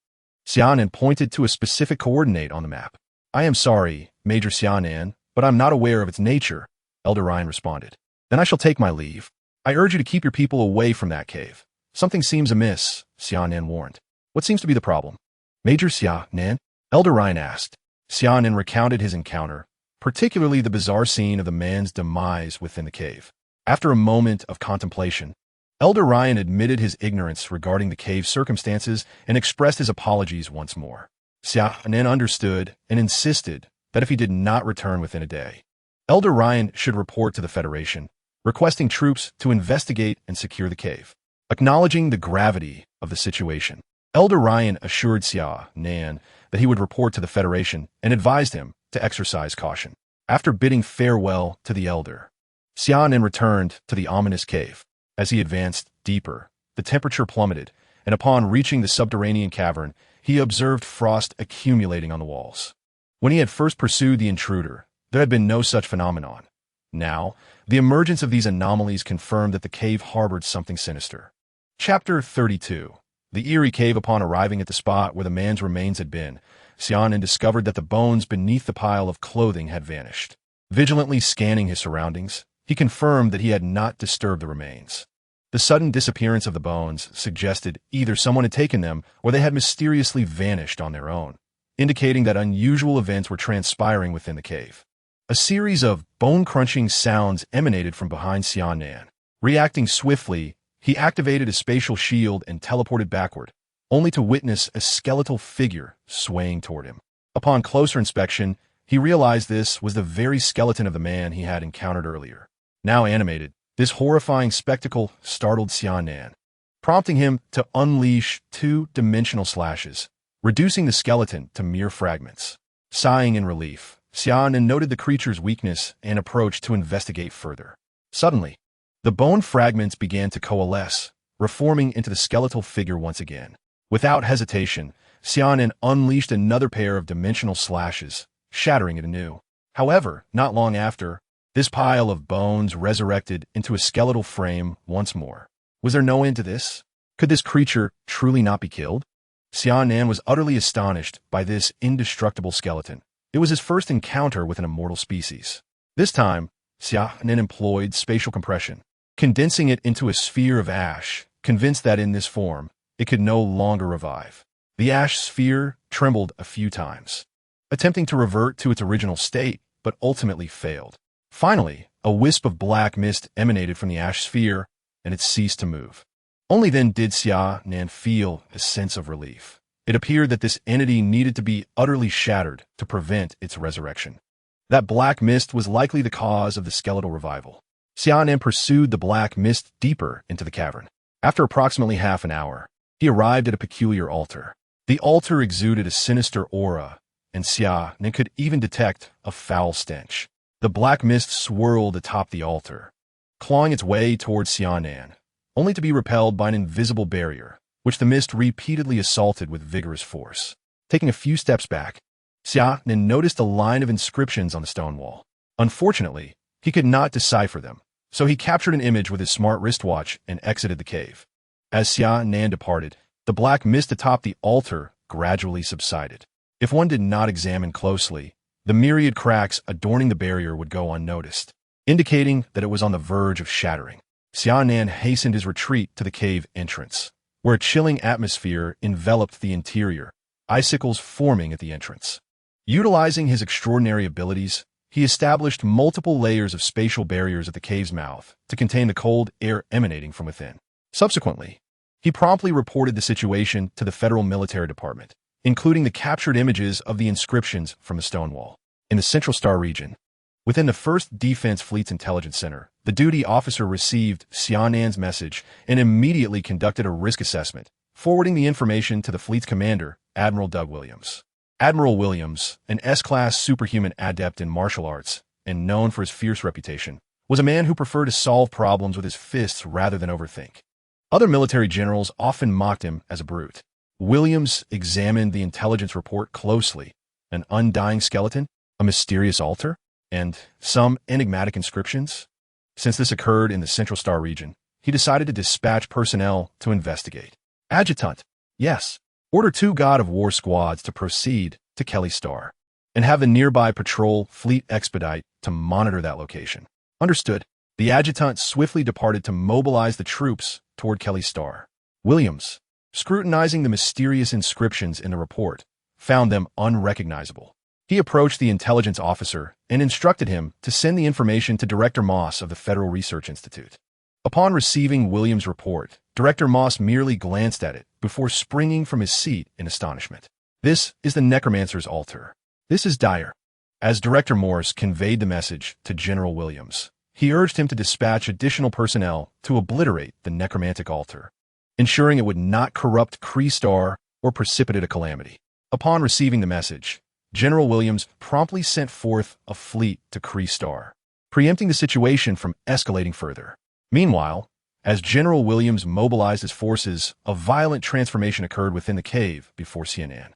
Xia Nan pointed to a specific coordinate on the map. I am sorry, Major Xia Nan, but I'm not aware of its nature, Elder Ryan responded. Then I shall take my leave. I urge you to keep your people away from that cave. Something seems amiss, Xia Nan warned. What seems to be the problem? Major Xia Nan? Elder Ryan asked. Xia Nan recounted his encounter, particularly the bizarre scene of the man's demise within the cave. After a moment of contemplation, Elder Ryan admitted his ignorance regarding the cave's circumstances and expressed his apologies once more. Xia Nan understood and insisted that if he did not return within a day, Elder Ryan should report to the Federation, requesting troops to investigate and secure the cave. Acknowledging the gravity of the situation, Elder Ryan assured Xia Nan that he would report to the Federation and advised him to exercise caution. After bidding farewell to the Elder, Xia Nan returned to the ominous cave. As he advanced deeper, the temperature plummeted, and upon reaching the subterranean cavern, he observed frost accumulating on the walls. When he had first pursued the intruder, there had been no such phenomenon. Now, the emergence of these anomalies confirmed that the cave harbored something sinister. Chapter 32. The eerie cave. Upon arriving at the spot where the man's remains had been, Xia Nan discovered that the bones beneath the pile of clothing had vanished. Vigilantly scanning his surroundings, he confirmed that he had not disturbed the remains. The sudden disappearance of the bones suggested either someone had taken them or they had mysteriously vanished on their own, indicating that unusual events were transpiring within the cave. A series of bone-crunching sounds emanated from behind Xia Nan. Reacting swiftly, he activated a spatial shield and teleported backward, only to witness a skeletal figure swaying toward him. Upon closer inspection, he realized this was the very skeleton of the man he had encountered earlier. Now animated, this horrifying spectacle startled Xia Nan, prompting him to unleash two-dimensional slashes, reducing the skeleton to mere fragments. Sighing in relief, Xia Nan noted the creature's weakness and approached to investigate further. Suddenly, the bone fragments began to coalesce, reforming into the skeletal figure once again. Without hesitation, Xia Nan unleashed another pair of dimensional slashes, shattering it anew. However, not long after, this pile of bones resurrected into a skeletal frame once more. Was there no end to this? Could this creature truly not be killed? Xia Nan was utterly astonished by this indestructible skeleton. It was his first encounter with an immortal species. This time, Xia Nan employed spatial compression, condensing it into a sphere of ash, convinced that in this form, it could no longer revive. The ash sphere trembled a few times, attempting to revert to its original state, but ultimately failed. Finally, a wisp of black mist emanated from the ash sphere, and it ceased to move. Only then did Xia Nan feel a sense of relief. It appeared that this entity needed to be utterly shattered to prevent its resurrection. That black mist was likely the cause of the skeletal revival. Xia Nan pursued the black mist deeper into the cavern. After approximately half an hour, he arrived at a peculiar altar. The altar exuded a sinister aura, and Xia Nan could even detect a foul stench. The black mist swirled atop the altar, clawing its way towards Xia Nan, only to be repelled by an invisible barrier, which the mist repeatedly assaulted with vigorous force. Taking a few steps back, Xia Nan noticed a line of inscriptions on the stone wall. Unfortunately, he could not decipher them, so he captured an image with his smart wristwatch and exited the cave. As Xia Nan departed, the black mist atop the altar gradually subsided. If one did not examine closely, the myriad cracks adorning the barrier would go unnoticed, indicating that it was on the verge of shattering. Xia Nan hastened his retreat to the cave entrance, where a chilling atmosphere enveloped the interior, icicles forming at the entrance. Utilizing his extraordinary abilities, he established multiple layers of spatial barriers at the cave's mouth to contain the cold air emanating from within. Subsequently, he promptly reported the situation to the Federal Military Department, including the captured images of the inscriptions from the stone wall. In the Central Star region, within the 1st Defense Fleet's Intelligence Center, the duty officer received Xia Nan's message and immediately conducted a risk assessment, forwarding the information to the fleet's commander, Admiral Doug Williams. Admiral Williams, an S-class superhuman adept in martial arts and known for his fierce reputation, was a man who preferred to solve problems with his fists rather than overthink. Other military generals often mocked him as a brute. Williams examined the intelligence report closely. An undying skeleton, a mysterious altar, and some enigmatic inscriptions. Since this occurred in the Central Star region, he decided to dispatch personnel to investigate. Adjutant, yes. Order 2 God of War squads to proceed to Kelly Star, and have the nearby patrol fleet expedite to monitor that location. Understood. The adjutant swiftly departed to mobilize the troops toward Kelly Star. Williams, scrutinizing the mysterious inscriptions in the report, found them unrecognizable. He approached the intelligence officer and instructed him to send the information to Director Moss of the Federal Research Institute. Upon receiving Williams' report, Director Moss merely glanced at it before springing from his seat in astonishment. This is the Necromancer's altar. This is dire. As Director Morse conveyed the message to General Williams, he urged him to dispatch additional personnel to obliterate the necromantic altar, ensuring it would not corrupt Kree Star or precipitate a calamity. Upon receiving the message, General Williams promptly sent forth a fleet to Kree Star, preempting the situation from escalating further. Meanwhile, as General Williams mobilized his forces, a violent transformation occurred within the cave before Xia Nan.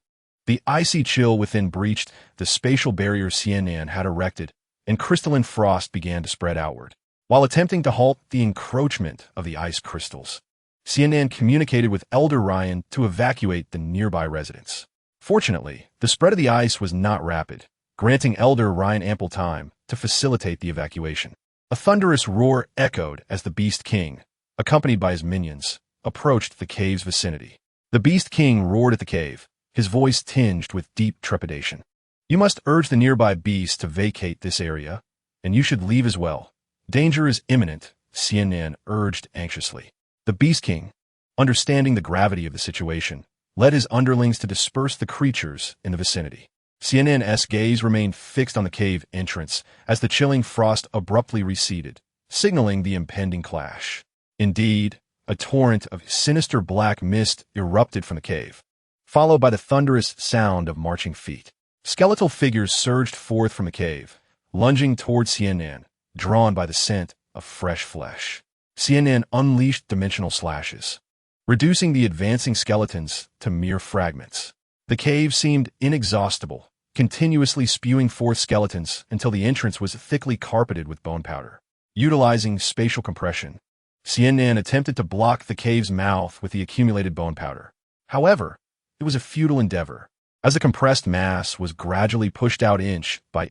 The icy chill within breached the spatial barrier Xia Nan had erected, and crystalline frost began to spread outward. While attempting to halt the encroachment of the ice crystals, Xia Nan communicated with Elder Ryan to evacuate the nearby residents. Fortunately, the spread of the ice was not rapid, granting Elder Ryan ample time to facilitate the evacuation. A thunderous roar echoed as the Beast King, accompanied by his minions, approached the cave's vicinity. The Beast King roared at the cave, his voice tinged with deep trepidation. You must urge the nearby beasts to vacate this area, and you should leave as well. Danger is imminent, Xia Nan urged anxiously. The Beast King, understanding the gravity of the situation, led his underlings to disperse the creatures in the vicinity. Xia Nan's gaze remained fixed on the cave entrance as the chilling frost abruptly receded, signaling the impending clash. Indeed, a torrent of sinister black mist erupted from the cave, followed by the thunderous sound of marching feet. Skeletal figures surged forth from the cave, lunging toward Xia Nan, drawn by the scent of fresh flesh. Xia Nan unleashed dimensional slashes, reducing the advancing skeletons to mere fragments. The cave seemed inexhaustible, continuously spewing forth skeletons until the entrance was thickly carpeted with bone powder. Utilizing spatial compression, Xia Nan attempted to block the cave's mouth with the accumulated bone powder. However, it was a futile endeavor, as the compressed mass was gradually pushed out inch by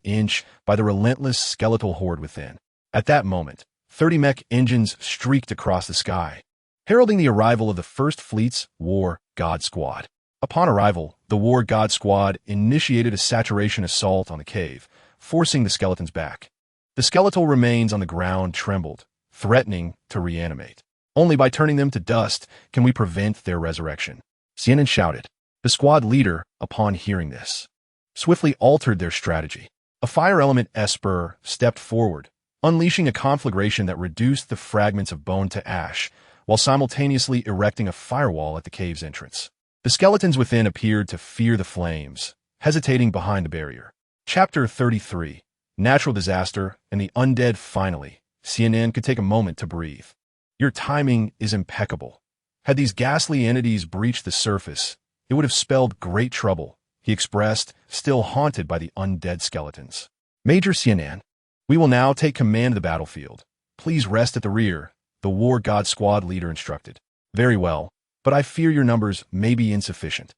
the relentless skeletal horde within. At that moment, 30 mech engines streaked across the sky, heralding the arrival of the First Fleet's War God Squad. Upon arrival, the War God Squad initiated a saturation assault on the cave, forcing the skeleton's back. The skeletal remains on the ground trembled, threatening to reanimate. Only by turning them to dust can we prevent their resurrection. Xia Nan shouted. The squad leader, upon hearing this, swiftly altered their strategy. A fire element Esper stepped forward, unleashing a conflagration that reduced the fragments of bone to ash, while simultaneously erecting a firewall at the cave's entrance. The skeletons within appeared to fear the flames, hesitating behind the barrier. Chapter 33. Natural Disaster and the Undead. Finally, Xia Nan could take a moment to breathe. Your timing is impeccable. Had these ghastly entities breached the surface, it would have spelled great trouble, he expressed, still haunted by the undead skeletons. Major Xia Nan, we will now take command of the battlefield. Please rest at the rear, the war god squad leader instructed. Very well, but I fear your numbers may be insufficient.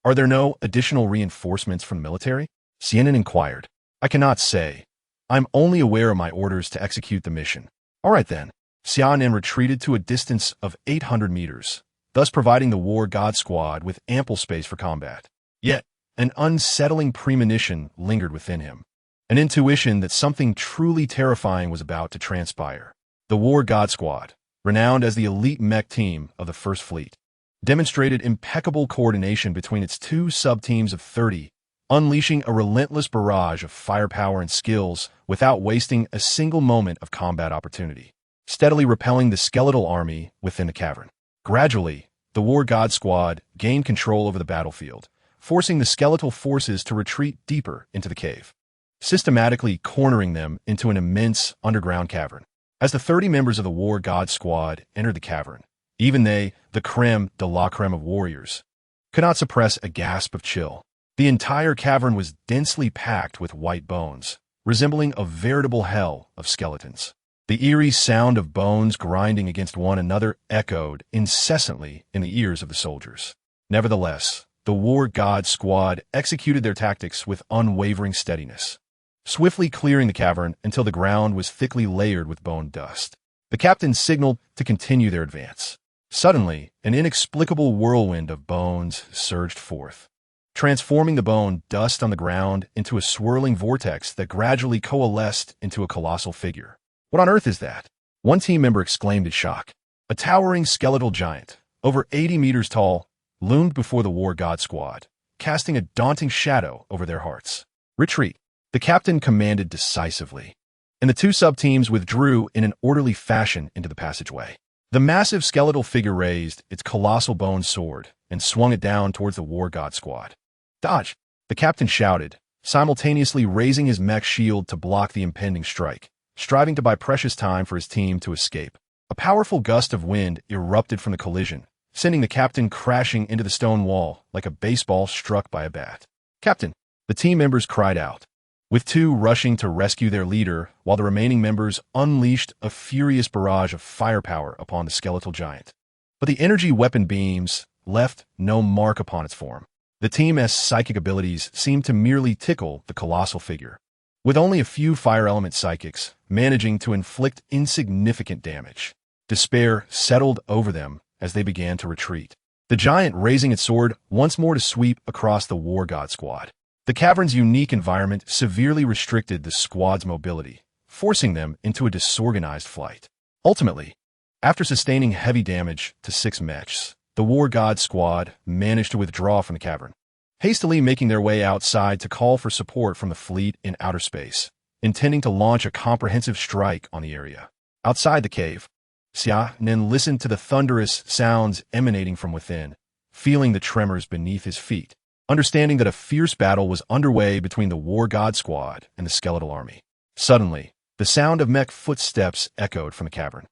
Are there no additional reinforcements from the military? Xia Nan inquired. I cannot say. I'm only aware of my orders to execute the mission. All right then. Xia Nan retreated to a distance of 800 meters, thus providing the war god squad with ample space for combat. Yet, an unsettling premonition lingered within him. An intuition that something truly terrifying was about to transpire. The war god squad, renowned as the elite mech team of the First Fleet, demonstrated impeccable coordination between its two sub-teams of 30, unleashing a relentless barrage of firepower and skills without wasting a single moment of combat opportunity, steadily repelling the skeletal army within the cavern. Gradually, the war god squad gained control over the battlefield, forcing the skeletal forces to retreat deeper into the cave, systematically cornering them into an immense underground cavern. As the 30 members of the war god squad entered the cavern, even they, the creme de la creme of warriors, could not suppress a gasp of chill. The entire cavern was densely packed with white bones, resembling a veritable hell of skeletons. The eerie sound of bones grinding against one another echoed incessantly in the ears of the soldiers. Nevertheless, the war god squad executed their tactics with unwavering steadiness, swiftly clearing the cavern until the ground was thickly layered with bone dust. The captain signaled to continue their advance. Suddenly, an inexplicable whirlwind of bones surged forth, transforming the bone dust on the ground into a swirling vortex that gradually coalesced into a colossal figure. What on earth is that? One team member exclaimed in shock. A towering skeletal giant, over 80 meters tall, loomed before the war god squad, casting a daunting shadow over their hearts. Retreat, the captain commanded decisively, and the two sub-teams withdrew in an orderly fashion into the passageway. The massive skeletal figure raised its colossal bone sword and swung it down towards the war god squad. Dodge! The captain shouted, simultaneously raising his mech shield to block the impending strike, striving to buy precious time for his team to escape. A powerful gust of wind erupted from the collision, sending the captain crashing into the stone wall like a baseball struck by a bat. Captain! The team members cried out, with two rushing to rescue their leader while the remaining members unleashed a furious barrage of firepower upon the skeletal giant. But the energy weapon beams left no mark upon its form. The team's psychic abilities seemed to merely tickle the colossal figure, with only a few fire element psychics managing to inflict insignificant damage. Despair settled over them as they began to retreat, the giant raising its sword once more to sweep across the war god squad. The cavern's unique environment severely restricted the squad's mobility, forcing them into a disorganized flight. Ultimately, after sustaining heavy damage to 6 mechs, the war god squad managed to withdraw from the cavern, hastily making their way outside to call for support from the fleet in outer space, intending to launch a comprehensive strike on the area. Outside the cave, Xia Nan listened to the thunderous sounds emanating from within, feeling the tremors beneath his feet, understanding that a fierce battle was underway between the war god squad and the skeletal army. Suddenly, the sound of mech footsteps echoed from the cavern,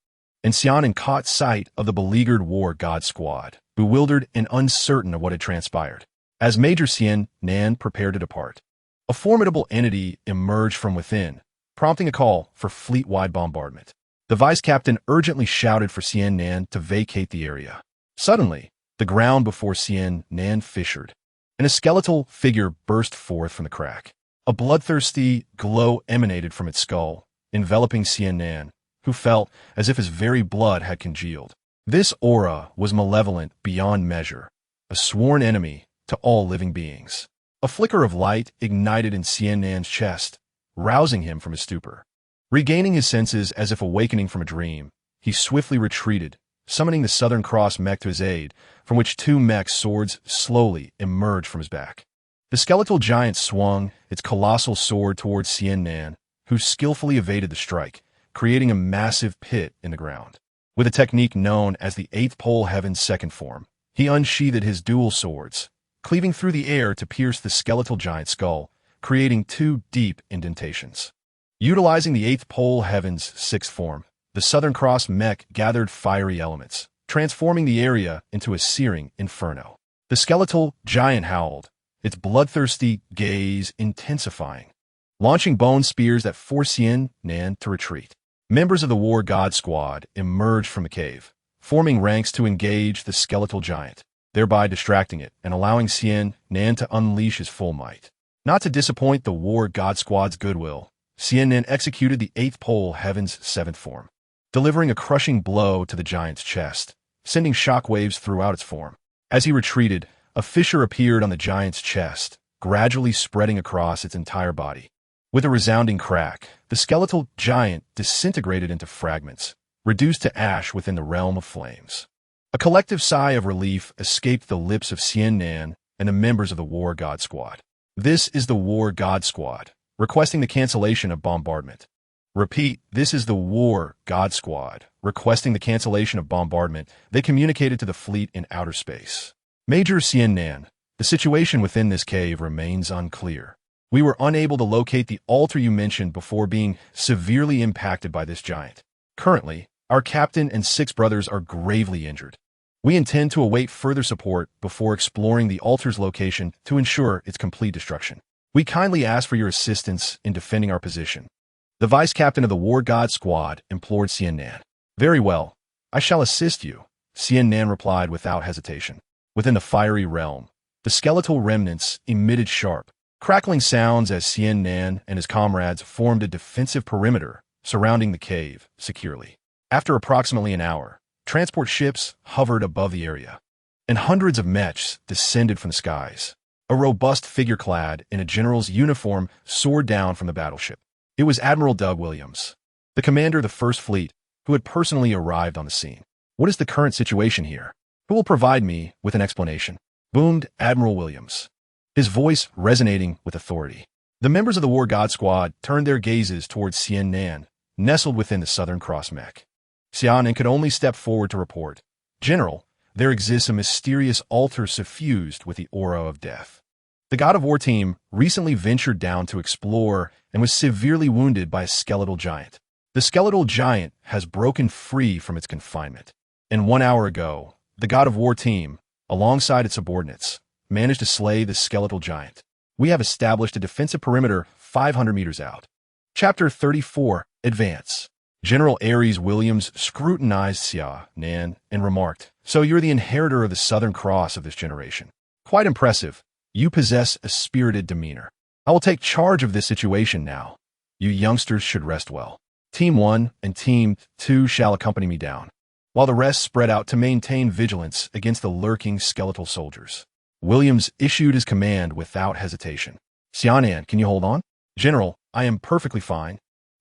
and Xia Nan caught sight of the beleaguered war god squad, bewildered and uncertain of what had transpired. As Major Xia Nan prepared to depart, a formidable entity emerged from within, prompting a call for fleet-wide bombardment. The vice captain urgently shouted for Xia Nan to vacate the area. Suddenly, the ground before Xia Nan fissured, and a skeletal figure burst forth from the crack. A bloodthirsty glow emanated from its skull, enveloping Xia Nan, who felt as if his very blood had congealed. This aura was malevolent beyond measure, a sworn enemy to all living beings. A flicker of light ignited in Xia Nan's chest, rousing him from his stupor. Regaining his senses as if awakening from a dream, he swiftly retreated, summoning the Southern Cross mech to his aid, from which two mech swords slowly emerged from his back. The skeletal giant swung its colossal sword towards Xia Nan, who skillfully evaded the strike, creating a massive pit in the ground. With a technique known as the Eighth Pole Heaven's second form, he unsheathed his dual swords, cleaving through the air to pierce the skeletal giant's skull, creating two deep indentations. Utilizing the Eighth Pole Heaven's sixth form, the Southern Cross mech gathered fiery elements, transforming the area into a searing inferno. The skeletal giant howled, its bloodthirsty gaze intensifying, launching bone spears that forced Xia Nan to retreat. Members of the War God Squad emerged from the cave, forming ranks to engage the skeletal giant, thereby distracting it and allowing Xia Nan to unleash his full might. Not to disappoint the War God Squad's goodwill, Xia Nan executed the Eighth Pole Heaven's seventh form, delivering a crushing blow to the giant's chest, sending shockwaves throughout its form. As he retreated, a fissure appeared on the giant's chest, gradually spreading across its entire body. With a resounding crack, the skeletal giant disintegrated into fragments, reduced to ash within the realm of flames. A collective sigh of relief escaped the lips of Xia Nan and the members of the War God Squad. This is the War God Squad, requesting the cancellation of bombardment. Repeat, this is the War God Squad, requesting the cancellation of bombardment. They communicated to the fleet in outer space. Major Xia Nan, the situation within this cave remains unclear. We were unable to locate the altar you mentioned before being severely impacted by this giant. Currently, our captain and 6 brothers are gravely injured. We intend to await further support before exploring the altar's location to ensure its complete destruction. We kindly ask for your assistance in defending our position. The vice captain of the War God Squad implored Xia Nan. Very well, I shall assist you, Xia Nan replied without hesitation. Within the fiery realm, the skeletal remnants emitted sharp, crackling sounds as Xia Nan and his comrades formed a defensive perimeter surrounding the cave securely. After approximately an hour, transport ships hovered above the area, and hundreds of mechs descended from the skies. A robust figure clad in a general's uniform soared down from the battleship. It was Admiral Doug Williams, the commander of the First Fleet, who had personally arrived on the scene. What is the current situation here? Who will provide me with an explanation? Boomed Admiral Williams, his voice resonating with authority. The members of the War God Squad turned their gazes towards Xia Nan, nestled within the Southern Cross mech. Xia Nan could only step forward to report, General, there exists a mysterious altar suffused with the aura of death. The God of War team recently ventured down to explore and was severely wounded by a skeletal giant. The skeletal giant has broken free from its confinement. And 1 hour ago, the God of War team, alongside its subordinates, managed to slay the skeletal giant. We have established a defensive perimeter 500 meters out. Chapter 34, Advance. General Ares Williams scrutinized Xia Nan and remarked, So you're the inheritor of the Southern Cross of this generation. Quite impressive. You possess a spirited demeanor. I will take charge of this situation now. You youngsters should rest well. Team 1 and Team 2 shall accompany me down, while the rest spread out to maintain vigilance against the lurking skeletal soldiers. Williams issued his command without hesitation. Xia Nan, can you hold on? General, I am perfectly fine.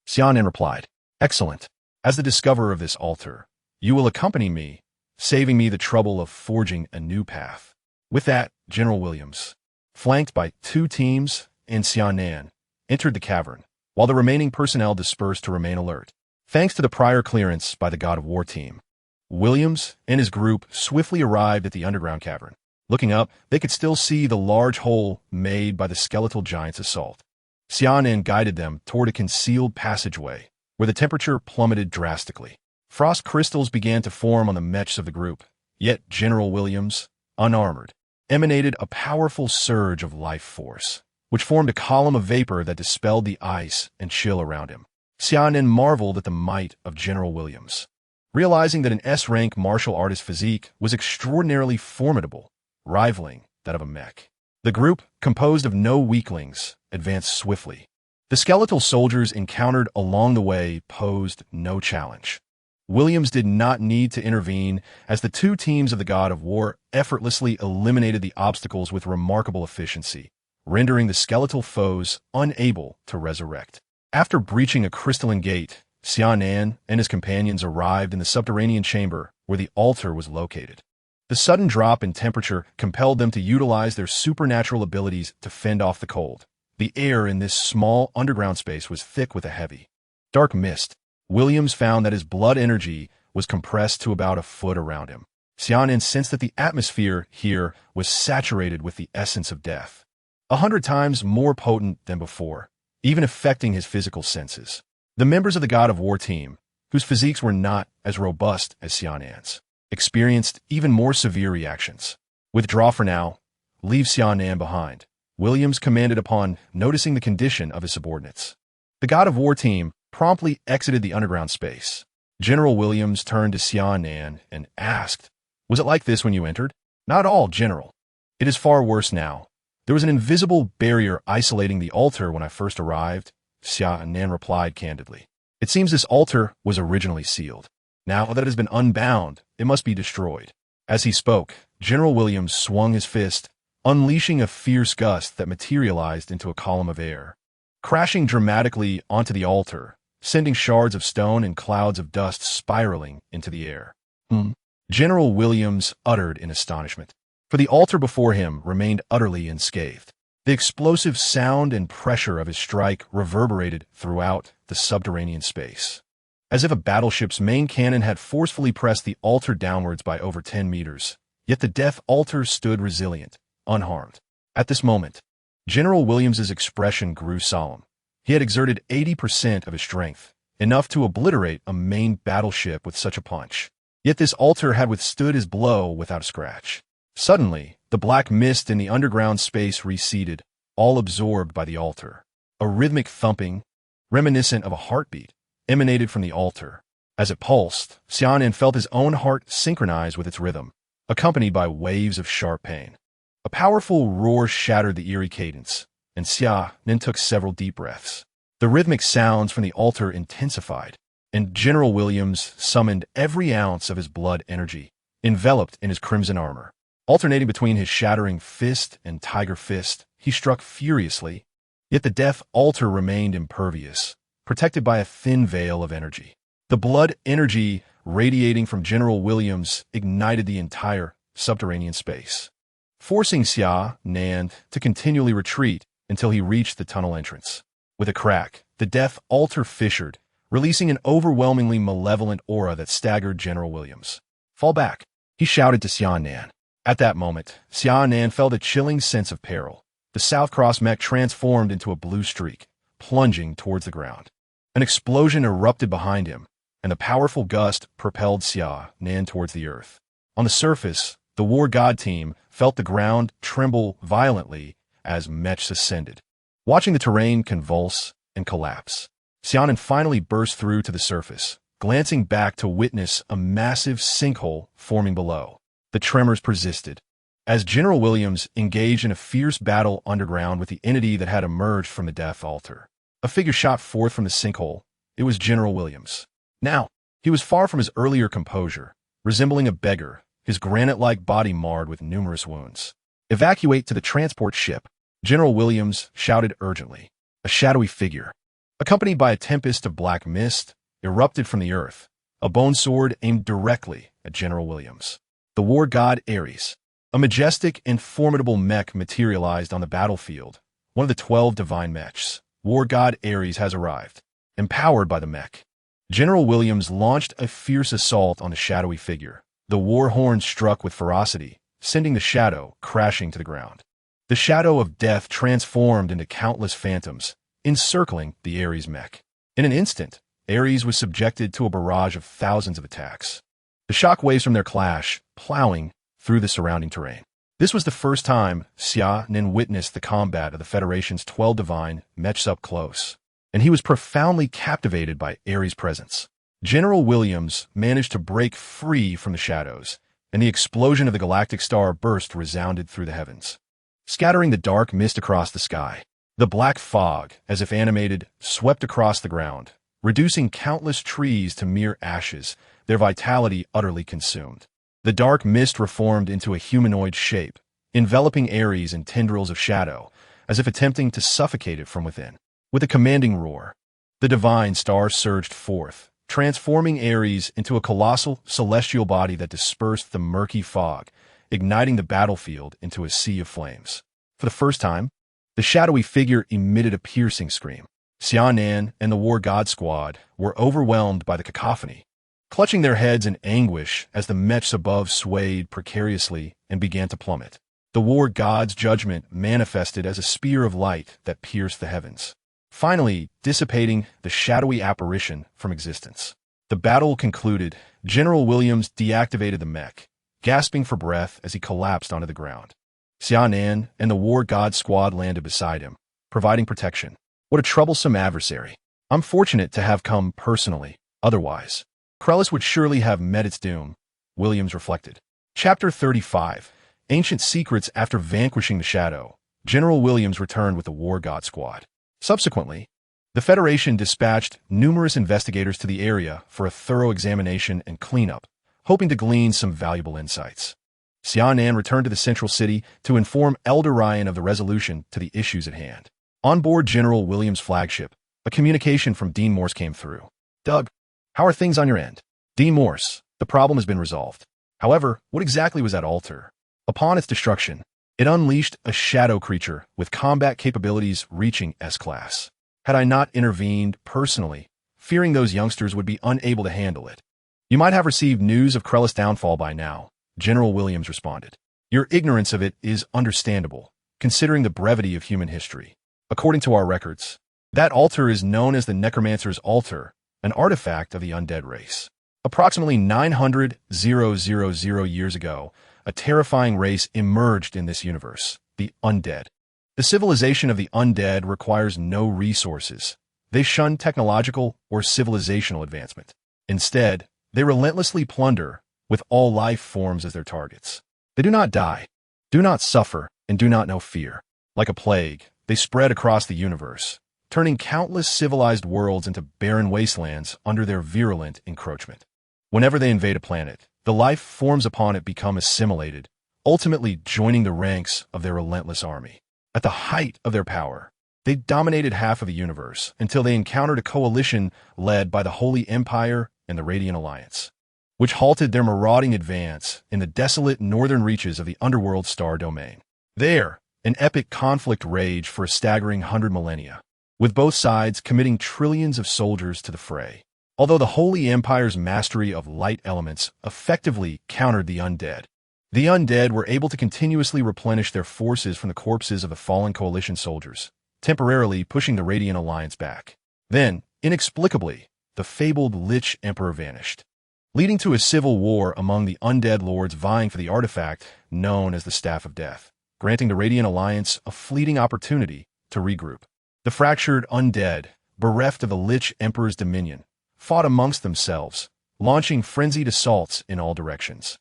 Xia Nan replied. Excellent. As the discoverer of this altar, you will accompany me, saving me the trouble of forging a new path. With that, General Williams, flanked by 2 teams and Xia Nan, entered the cavern, while the remaining personnel dispersed to remain alert. Thanks to the prior clearance by the God of War team, Williams and his group swiftly arrived at the underground cavern. Looking up, they could still see the large hole made by the skeletal giant's assault. Xia Nan guided them toward a concealed passageway, where the temperature plummeted drastically. Frost crystals began to form on the mechs of the group, yet General Williams, unarmored, emanated a powerful surge of life force, which formed a column of vapor that dispelled the ice and chill around him. Xia Nan marveled at the might of General Williams, realizing that an S-rank martial artist physique was extraordinarily formidable, rivaling that of a mech. The group, composed of no weaklings, advanced swiftly. The skeletal soldiers encountered along the way posed no challenge. Williams did not need to intervene, as the 2 teams of the God of War effortlessly eliminated the obstacles with remarkable efficiency, rendering the skeletal foes unable to resurrect. After breaching a crystalline gate, Xia Nan and his companions arrived in the subterranean chamber where the altar was located. The sudden drop in temperature compelled them to utilize their supernatural abilities to fend off the cold. The air in this small underground space was thick with a heavy, dark mist. Williams found that his blood energy was compressed to about a foot around him. Xia Nan sensed that the atmosphere here was saturated with the essence of death, 100 times more potent than before, even affecting his physical senses. The members of the God of War team, whose physiques were not as robust as Xia Nan's, experienced even more severe reactions. Withdraw for now. Leave Xia Nan behind, Williams commanded upon noticing the condition of his subordinates. The God of War team promptly exited the underground space. General Williams turned to Xia Nan and asked, "Was it like this when you entered?" "Not at all, General. It is far worse now. There was an invisible barrier isolating the altar when I first arrived," Xia Nan replied candidly. "It seems this altar was originally sealed. Now that it has been unbound, it must be destroyed." As he spoke, General Williams swung his fist, unleashing a fierce gust that materialized into a column of air, crashing dramatically onto the altar, sending shards of stone and clouds of dust spiraling into the air. General Williams uttered in astonishment, for the altar before him remained utterly unscathed. The explosive sound and pressure of his strike reverberated throughout the subterranean space, as if a battleship's main cannon had forcefully pressed the altar downwards by over 10 meters. Yet the death altar stood resilient, unharmed. At this moment, General Williams's expression grew solemn. He had exerted 80% of his strength, enough to obliterate a main battleship with such a punch. Yet this altar had withstood his blow without a scratch. Suddenly, the black mist in the underground space receded, all absorbed by the altar. A rhythmic thumping, reminiscent of a heartbeat, emanated from the altar. As it pulsed, Xia Nan felt his own heart synchronize with its rhythm, accompanied by waves of sharp pain. A powerful roar shattered the eerie cadence, and Xia Nan took several deep breaths. The rhythmic sounds from the altar intensified, and General Williams summoned every ounce of his blood energy, enveloped in his crimson armor. Alternating between his shattering fist and tiger fist, he struck furiously, yet the death altar remained impervious, protected by a thin veil of energy. The blood energy radiating from General Williams ignited the entire subterranean space, forcing Xia Nan to continually retreat until he reached the tunnel entrance. With a crack, the death altar fissured, releasing an overwhelmingly malevolent aura that staggered General Williams. "Fall back," he shouted to Xia Nan. At that moment, Xia Nan felt a chilling sense of peril. The South Cross mech transformed into a blue streak, plunging towards the ground. An explosion erupted behind him, and the powerful gust propelled Xia Nan towards the earth. On the surface, the War God team felt the ground tremble violently as mechs ascended, watching the terrain convulse and collapse. Xia Nan finally burst through to the surface, glancing back to witness a massive sinkhole forming below. The tremors persisted, as General Williams engaged in a fierce battle underground with the entity that had emerged from the death altar. A figure shot forth from the sinkhole. It was General Williams. Now, he was far from his earlier composure, resembling a beggar, his granite-like body marred with numerous wounds. "Evacuate to the transport ship," General Williams shouted urgently. A shadowy figure, accompanied by a tempest of black mist, erupted from the earth, a bone sword aimed directly at General Williams. The war god Ares, a majestic and formidable mech, materialized on the battlefield. One of the 12 divine mechs, war god Ares, has arrived. Empowered by the mech, General Williams launched a fierce assault on the shadowy figure. The war horn struck with ferocity, sending the shadow crashing to the ground. The shadow of death transformed into countless phantoms, encircling the Ares mech. In an instant, Ares was subjected to a barrage of thousands of attacks, the shock waves from their clash plowing through the surrounding terrain. This was the first time Xia Nan witnessed the combat of the Federation's 12 divine mechs up close, and he was profoundly captivated by Ares' presence. General Williams managed to break free from the shadows, and the explosion of the galactic star burst resounded through the heavens, scattering the dark mist across the sky. The black fog, as if animated, swept across the ground, reducing countless trees to mere ashes, their vitality utterly consumed. The dark mist reformed into a humanoid shape, enveloping Ares in tendrils of shadow, as if attempting to suffocate it from within. With a commanding roar, the divine star surged forth, transforming Ares into a colossal celestial body that dispersed the murky fog, igniting the battlefield into a sea of flames. For the first time, the shadowy figure emitted a piercing scream. Xia Nan and the war god squad were overwhelmed by the cacophony, clutching their heads in anguish as the mechs above swayed precariously and began to plummet. The war god's judgment manifested as a spear of light that pierced the heavens, finally dissipating the shadowy apparition from existence. The battle concluded. General Williams deactivated the mech, gasping for breath as he collapsed onto the ground. Xia Nan and the war god squad landed beside him, providing protection. What a troublesome adversary. I'm fortunate to have come personally. Otherwise, Krellis would surely have met its doom, Williams reflected. Chapter 35. Ancient Secrets. After vanquishing the shadow, General Williams returned with the war god squad. Subsequently, the Federation dispatched numerous investigators to the area for a thorough examination and cleanup, hoping to glean some valuable insights. Xia Nan returned to the central city to inform Elder Ryan of the resolution to the issues at hand. On board General Williams' flagship, a communication from Dean Morse came through. Doug, how are things on your end? Dean Morse, the problem has been resolved. However, what exactly was that altar? Upon its destruction, it unleashed a shadow creature with combat capabilities reaching S-Class. Had I not intervened personally, fearing those youngsters would be unable to handle it. You might have received news of Krellis' downfall by now, General Williams responded. Your ignorance of it is understandable, considering the brevity of human history. According to our records, that altar is known as the Necromancer's Altar, an artifact of the undead race. Approximately 900,000 years ago, a terrifying race emerged in this universe, the undead. The civilization of the undead requires no resources. They shun technological or civilizational advancement. Instead, they relentlessly plunder, with all life forms as their targets. They do not die, do not suffer, and do not know fear. Like a plague, they spread across the universe, turning countless civilized worlds into barren wastelands under their virulent encroachment. Whenever they invade a planet, the life forms upon it become assimilated, ultimately joining the ranks of their relentless army. At the height of their power, they dominated half of the universe until they encountered a coalition led by the Holy Empire and the Radiant Alliance, which halted their marauding advance in the desolate northern reaches of the underworld star domain. There, an epic conflict raged for a staggering 100 millennia, with both sides committing trillions of soldiers to the fray. Although the Holy Empire's mastery of light elements effectively countered the undead were able to continuously replenish their forces from the corpses of the fallen coalition soldiers, temporarily pushing the Radiant Alliance back. Then, inexplicably, the fabled Lich Emperor vanished, leading to a civil war among the undead lords vying for the artifact known as the Staff of Death, granting the Radiant Alliance a fleeting opportunity to regroup. The fractured undead, bereft of the Lich Emperor's dominion, fought amongst themselves, launching frenzied assaults in all directions.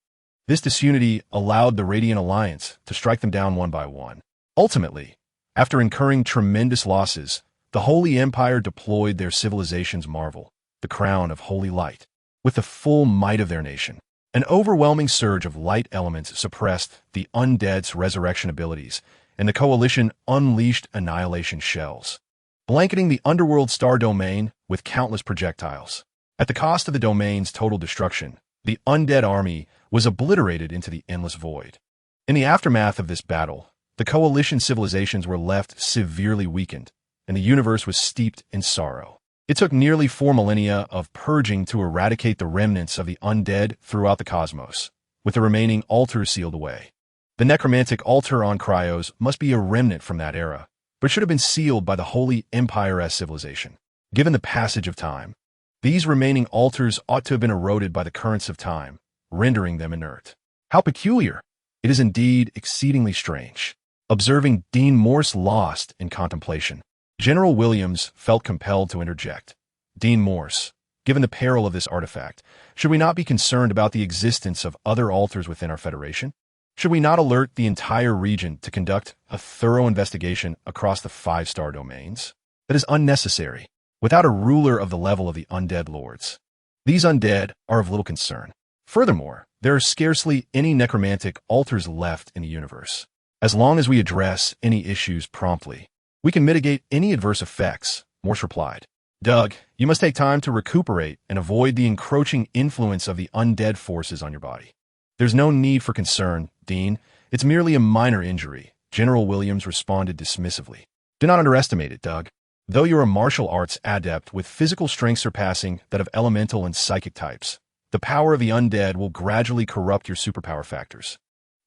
This disunity allowed the Radiant Alliance to strike them down one by one. Ultimately, after incurring tremendous losses, the Holy Empire deployed their civilization's marvel, the Crown of Holy Light, with the full might of their nation. An overwhelming surge of light elements suppressed the undead's resurrection abilities, and the coalition unleashed annihilation shells, blanketing the underworld star domain with countless projectiles. At the cost of the domain's total destruction, the undead army was obliterated into the endless void. In the aftermath of this battle, the coalition civilizations were left severely weakened, and the universe was steeped in sorrow. It took nearly 4 millennia of purging to eradicate the remnants of the undead throughout the cosmos, with the remaining altars sealed away. The necromantic altar on Cryos must be a remnant from that era, but should have been sealed by the Holy Empire-esque civilization. Given the passage of time, these remaining altars ought to have been eroded by the currents of time, rendering them inert. How peculiar! It is indeed exceedingly strange. Observing Dean Morse lost in contemplation, General Williams felt compelled to interject. Dean Morse, given the peril of this artifact, should we not be concerned about the existence of other altars within our Federation? Should we not alert the entire region to conduct a thorough investigation across the 5-star domains? That is unnecessary, without a ruler of the level of the undead lords. These undead are of little concern. Furthermore, there are scarcely any necromantic altars left in the universe. As long as we address any issues promptly, we can mitigate any adverse effects, Morse replied. Doug, you must take time to recuperate and avoid the encroaching influence of the undead forces on your body. There's no need for concern, Dean. It's merely a minor injury, General Williams responded dismissively. Do not underestimate it, Doug. Though you're a martial arts adept with physical strength surpassing that of elemental and psychic types, the power of the undead will gradually corrupt your superpower factors.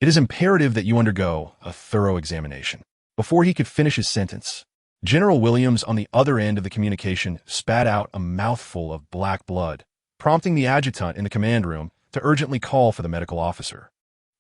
It is imperative that you undergo a thorough examination. Before he could finish his sentence, General Williams on the other end of the communication spat out a mouthful of black blood, prompting the adjutant in the command room to urgently call for the medical officer.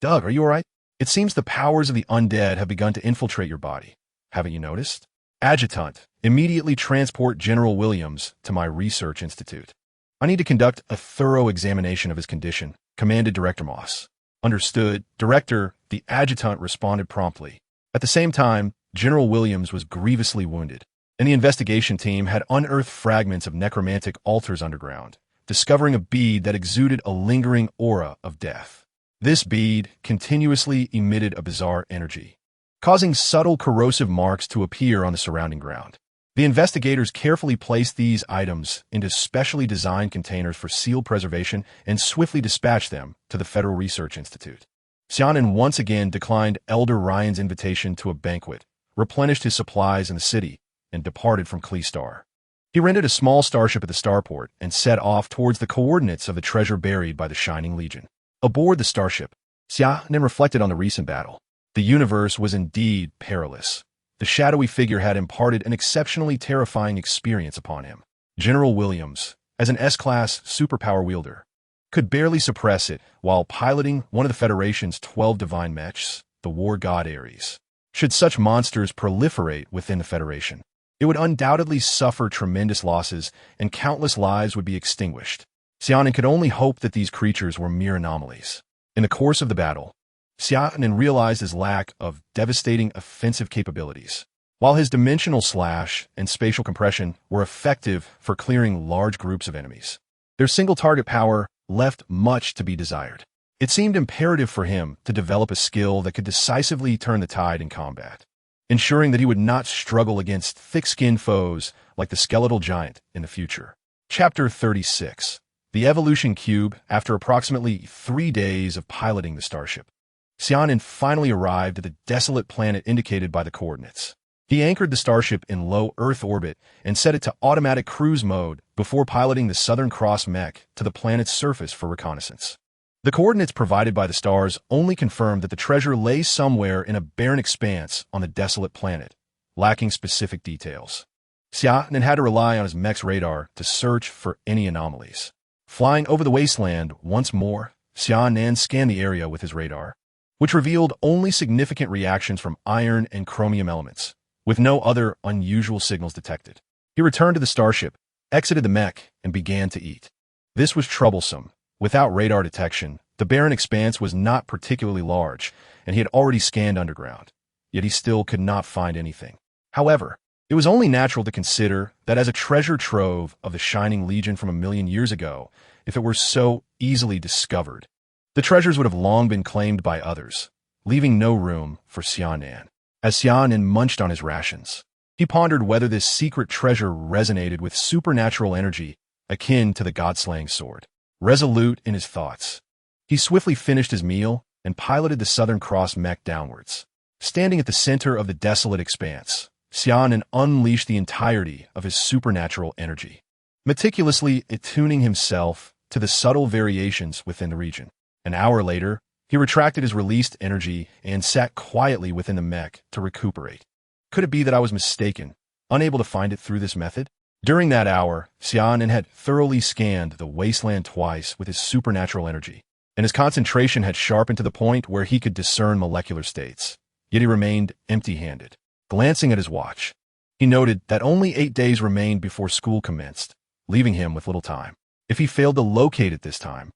Doug, are you all right? It seems the powers of the undead have begun to infiltrate your body. Haven't you noticed? Adjutant, immediately transport General Williams to my research institute. I need to conduct a thorough examination of his condition, commanded Director Moss. Understood, Director, the adjutant responded promptly. At the same time, General Williams was grievously wounded, and the investigation team had unearthed fragments of necromantic altars underground, discovering a bead that exuded a lingering aura of death. This bead continuously emitted a bizarre energy, causing subtle corrosive marks to appear on the surrounding ground. The investigators carefully placed these items into specially designed containers for sealed preservation and swiftly dispatched them to the Federal Research Institute. Xia Nan once again declined Elder Ryan's invitation to a banquet, replenished his supplies in the city, and departed from Cleestar. He rented a small starship at the starport and set off towards the coordinates of the treasure buried by the Shining Legion. Aboard the starship, Xia Nan reflected on the recent battle. The universe was indeed perilous. The shadowy figure had imparted an exceptionally terrifying experience upon him. General Williams, as an S-class superpower wielder, could barely suppress it while piloting one of the Federation's 12 divine mechs, the war god Ares. Should such monsters proliferate within the Federation, it would undoubtedly suffer tremendous losses and countless lives would be extinguished. Xia Nan could only hope that these creatures were mere anomalies. In the course of the battle, Xia Nan realized his lack of devastating offensive capabilities. While his dimensional slash and spatial compression were effective for clearing large groups of enemies, their single-target power left much to be desired. It seemed imperative for him to develop a skill that could decisively turn the tide in combat, ensuring that he would not struggle against thick-skinned foes like the skeletal giant in the future. Chapter 36. The Evolution Cube. After approximately 3 days of piloting the starship, Xia Nan finally arrived at the desolate planet indicated by the coordinates. He anchored the starship in low Earth orbit and set it to automatic cruise mode before piloting the Southern Cross mech to the planet's surface for reconnaissance. The coordinates provided by the stars only confirmed that the treasure lay somewhere in a barren expanse on the desolate planet, lacking specific details. Xia Nan had to rely on his mech's radar to search for any anomalies. Flying over the wasteland once more, Xia Nan scanned the area with his radar, which revealed only significant reactions from iron and chromium elements, with no other unusual signals detected. He returned to the starship, exited the mech, and began to eat. This was troublesome. Without radar detection, the barren expanse was not particularly large, and he had already scanned underground, yet he still could not find anything. However, it was only natural to consider that as a treasure trove of the Shining Legion from 1,000,000 years ago, if it were so easily discovered, the treasures would have long been claimed by others, leaving no room for Xia Nan. As Xia Nan munched on his rations, he pondered whether this secret treasure resonated with supernatural energy akin to the god-slaying sword. Resolute in his thoughts, he swiftly finished his meal and piloted the Southern Cross mech downwards. Standing at the center of the desolate expanse, Xia Nan unleashed the entirety of his supernatural energy, meticulously attuning himself to the subtle variations within the region. An hour later, he retracted his released energy and sat quietly within the mech to recuperate. Could it be that I was mistaken, unable to find it through this method? During that hour, Xia Nan had thoroughly scanned the wasteland twice with his supernatural energy, and his concentration had sharpened to the point where he could discern molecular states. Yet he remained empty-handed. Glancing at his watch, he noted that only 8 days remained before school commenced, leaving him with little time. If he failed to locate it this time,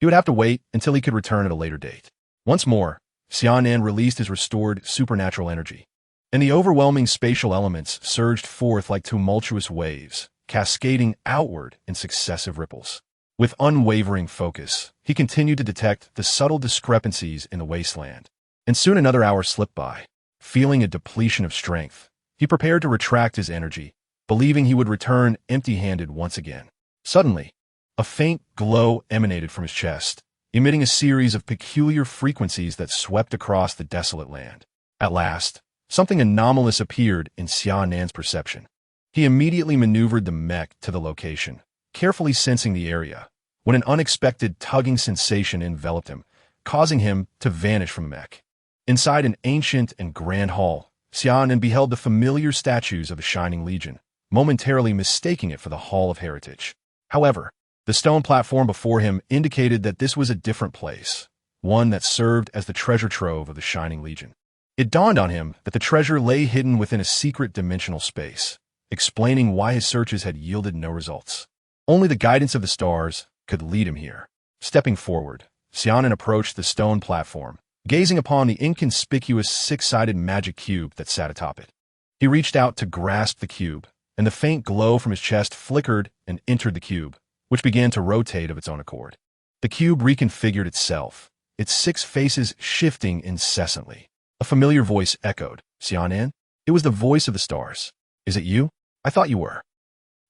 he would have to wait until he could return at a later date. Once more, Xia Nan released his restored supernatural energy, and the overwhelming spatial elements surged forth like tumultuous waves, cascading outward in successive ripples. With unwavering focus, he continued to detect the subtle discrepancies in the wasteland, And soon another hour slipped by. Feeling a depletion of strength, he prepared to retract his energy, believing he would return empty-handed once again. Suddenly, a faint glow emanated from his chest, emitting a series of peculiar frequencies that swept across the desolate land. At last, something anomalous appeared in Xia Nan's perception. He immediately maneuvered the mech to the location, carefully sensing the area, when an unexpected tugging sensation enveloped him, causing him to vanish from the mech. Inside an ancient and grand hall, Xia Nan beheld the familiar statues of the Shining Legion, momentarily mistaking it for the Hall of Heritage. However, the stone platform before him indicated that this was a different place, one that served as the treasure trove of the Shining Legion. It dawned on him that the treasure lay hidden within a secret dimensional space, explaining why his searches had yielded no results. Only the guidance of the stars could lead him here. Stepping forward, Xia Nan approached the stone platform, gazing upon the inconspicuous six-sided magic cube that sat atop it. He reached out to grasp the cube, and the faint glow from his chest flickered and entered the cube, which began to rotate of its own accord. The cube reconfigured itself, its 6 faces shifting incessantly. A familiar voice echoed, "Xia Nan?" It was the voice of the stars. "Is it you? I thought you were."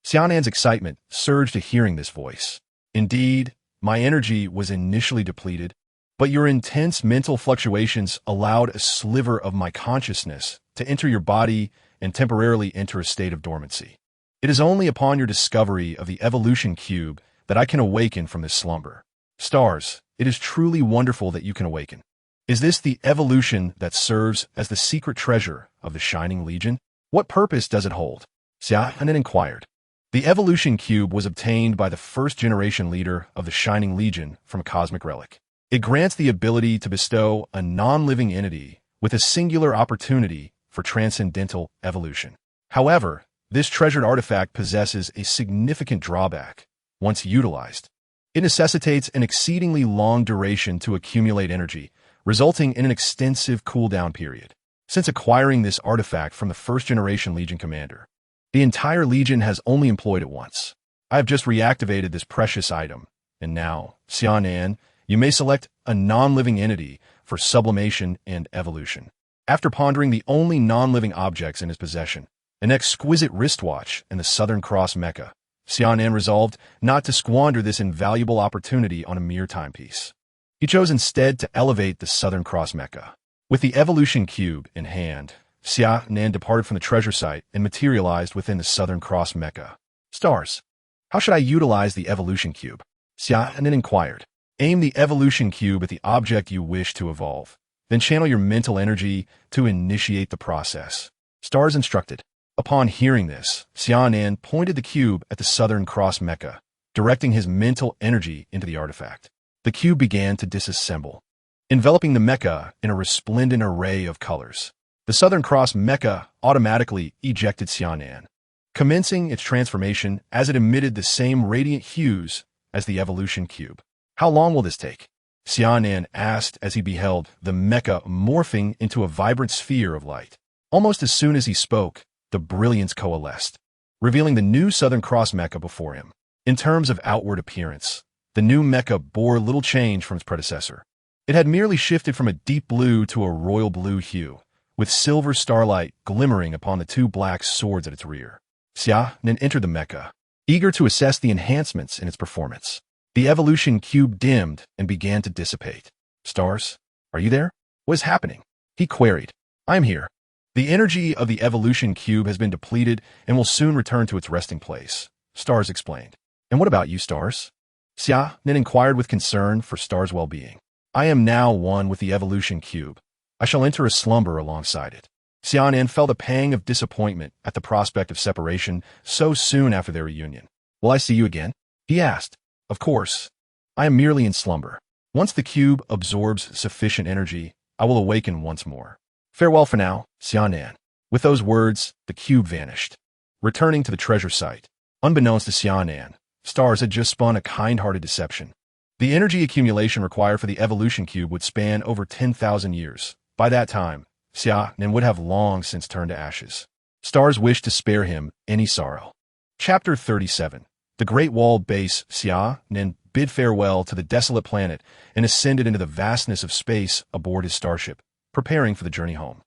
Xia Nan's excitement surged at hearing this voice. "Indeed, my energy was initially depleted, but your intense mental fluctuations allowed a sliver of my consciousness to enter your body and temporarily enter a state of dormancy. It is only upon your discovery of the evolution cube that I can awaken from this slumber. Stars, it is truly wonderful that you can awaken. Is this the evolution that serves as the secret treasure of the Shining Legion? What purpose does it hold?" Xia Nan inquired. The evolution cube was obtained by the first-generation leader of the Shining Legion from a cosmic relic. It grants the ability to bestow a non-living entity with a singular opportunity for transcendental evolution. However, this treasured artifact possesses a significant drawback. Once utilized, it necessitates an exceedingly long duration to accumulate energy, resulting in an extensive cooldown period. Since acquiring this artifact from the first-generation Legion commander, the entire Legion has only employed it once. I have just reactivated this precious item, and now, Xia Nan, you may select a non-living entity for sublimation and evolution. After pondering the only non-living objects in his possession, an exquisite wristwatch and the Southern Cross Mecha, Xia Nan resolved not to squander this invaluable opportunity on a mere timepiece. He chose instead to elevate the Southern Cross Mecha. With the evolution cube in hand, Xia Nan departed from the treasure site and materialized within the Southern Cross Mecha. "Stars, how should I utilize the evolution cube?" Xia Nan inquired. Aim the evolution cube at the object you wish to evolve, then channel your mental energy to initiate the process. Stars instructed. Upon hearing this, Xia Nan pointed the cube at the Southern Cross Mecha, directing his mental energy into the artifact. The cube began to disassemble, enveloping the mecha in a resplendent array of colors. The Southern Cross Mecha automatically ejected Xia Nan, commencing its transformation as it emitted the same radiant hues as the evolution cube. "How long will this take?" Xia Nan asked as he beheld the mecha morphing into a vibrant sphere of light. Almost as soon as he spoke, the brilliance coalesced, revealing the new Southern Cross Mecha before him. In terms of outward appearance, the new mecha bore little change from its predecessor. It had merely shifted from a deep blue to a royal blue hue, with silver starlight glimmering upon the 2 black swords at its rear. Xia Nan entered the mecha, eager to assess the enhancements in its performance. The evolution cube dimmed and began to dissipate. "Stars, are you there? What is happening?" he queried. "I am here. The energy of the evolution cube has been depleted and will soon return to its resting place," Stars explained. "And what about you, Stars?" Xia Nan inquired with concern for Stars' well-being. "I am now one with the evolution cube. I shall enter a slumber alongside it." Xia Nan felt a pang of disappointment at the prospect of separation so soon after their reunion. "Will I see you again?" he asked. "Of course. I am merely in slumber. Once the cube absorbs sufficient energy, I will awaken once more. Farewell for now, Xia Nan." With those words, the cube vanished. Returning to the treasure site, unbeknownst to Xia Nan, Stars had just spun a kind-hearted deception. The energy accumulation required for the evolution cube would span over 10,000 years. By that time, Xia Nan would have long since turned to ashes. Stars wished to spare him any sorrow. Chapter 37. The Great Wall Base. Xia Nan bid farewell to the desolate planet and ascended into the vastness of space aboard his starship, preparing for the journey home.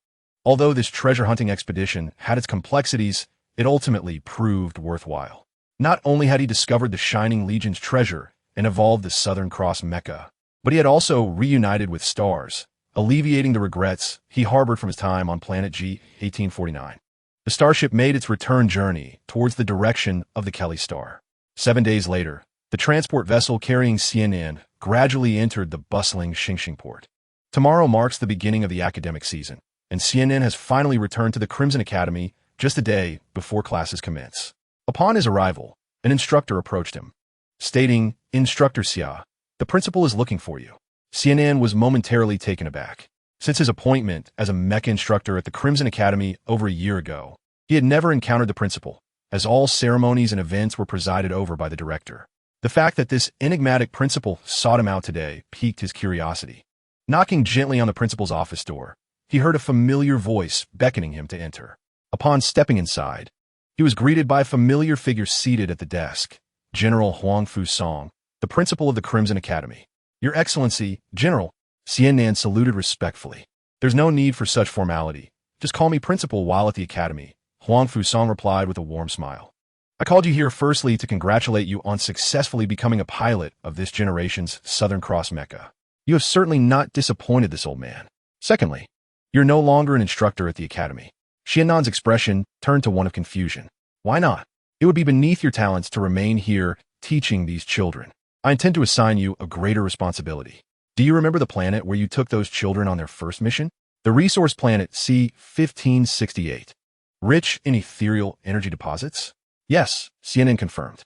Although this treasure-hunting expedition had its complexities, it ultimately proved worthwhile. Not only had he discovered the Shining Legion's treasure and evolved the Southern Cross Mecha, but he had also reunited with stars, alleviating the regrets he harbored from his time on Planet G 1849. The starship made its return journey towards the direction of the Kelly star. 7 days later, the transport vessel carrying Xia Nan gradually entered the bustling Xingxing port. Tomorrow marks the beginning of the academic season, and Xia Nan has finally returned to the Crimson Academy just a day before classes commence. Upon his arrival, an instructor approached him, stating, "Instructor Xia, the principal is looking for you." Xia Nan was momentarily taken aback. Since his appointment as a Mecha instructor at the Crimson Academy over a year ago, he had never encountered the principal, as all ceremonies and events were presided over by the director. The fact that this enigmatic principal sought him out today piqued his curiosity. Knocking gently on the principal's office door, he heard a familiar voice beckoning him to enter. Upon stepping inside, he was greeted by a familiar figure seated at the desk, General Huangfu Song, the principal of the Crimson Academy. "Your Excellency, General," Xia Nan saluted respectfully. "There's no need for such formality. Just call me principal while at the academy," Huangfu Song replied with a warm smile. "I called you here firstly to congratulate you on successfully becoming a pilot of this generation's Southern Cross Mecha. You have certainly not disappointed this old man. Secondly, you're no longer an instructor at the academy." Xia Nan's expression turned to one of confusion. "Why not? It would be beneath your talents to remain here teaching these children. I intend to assign you a greater responsibility. Do you remember the planet where you took those children on their first mission? The resource planet C-1568. Rich in ethereal energy deposits?" "Yes," Xia Nan confirmed.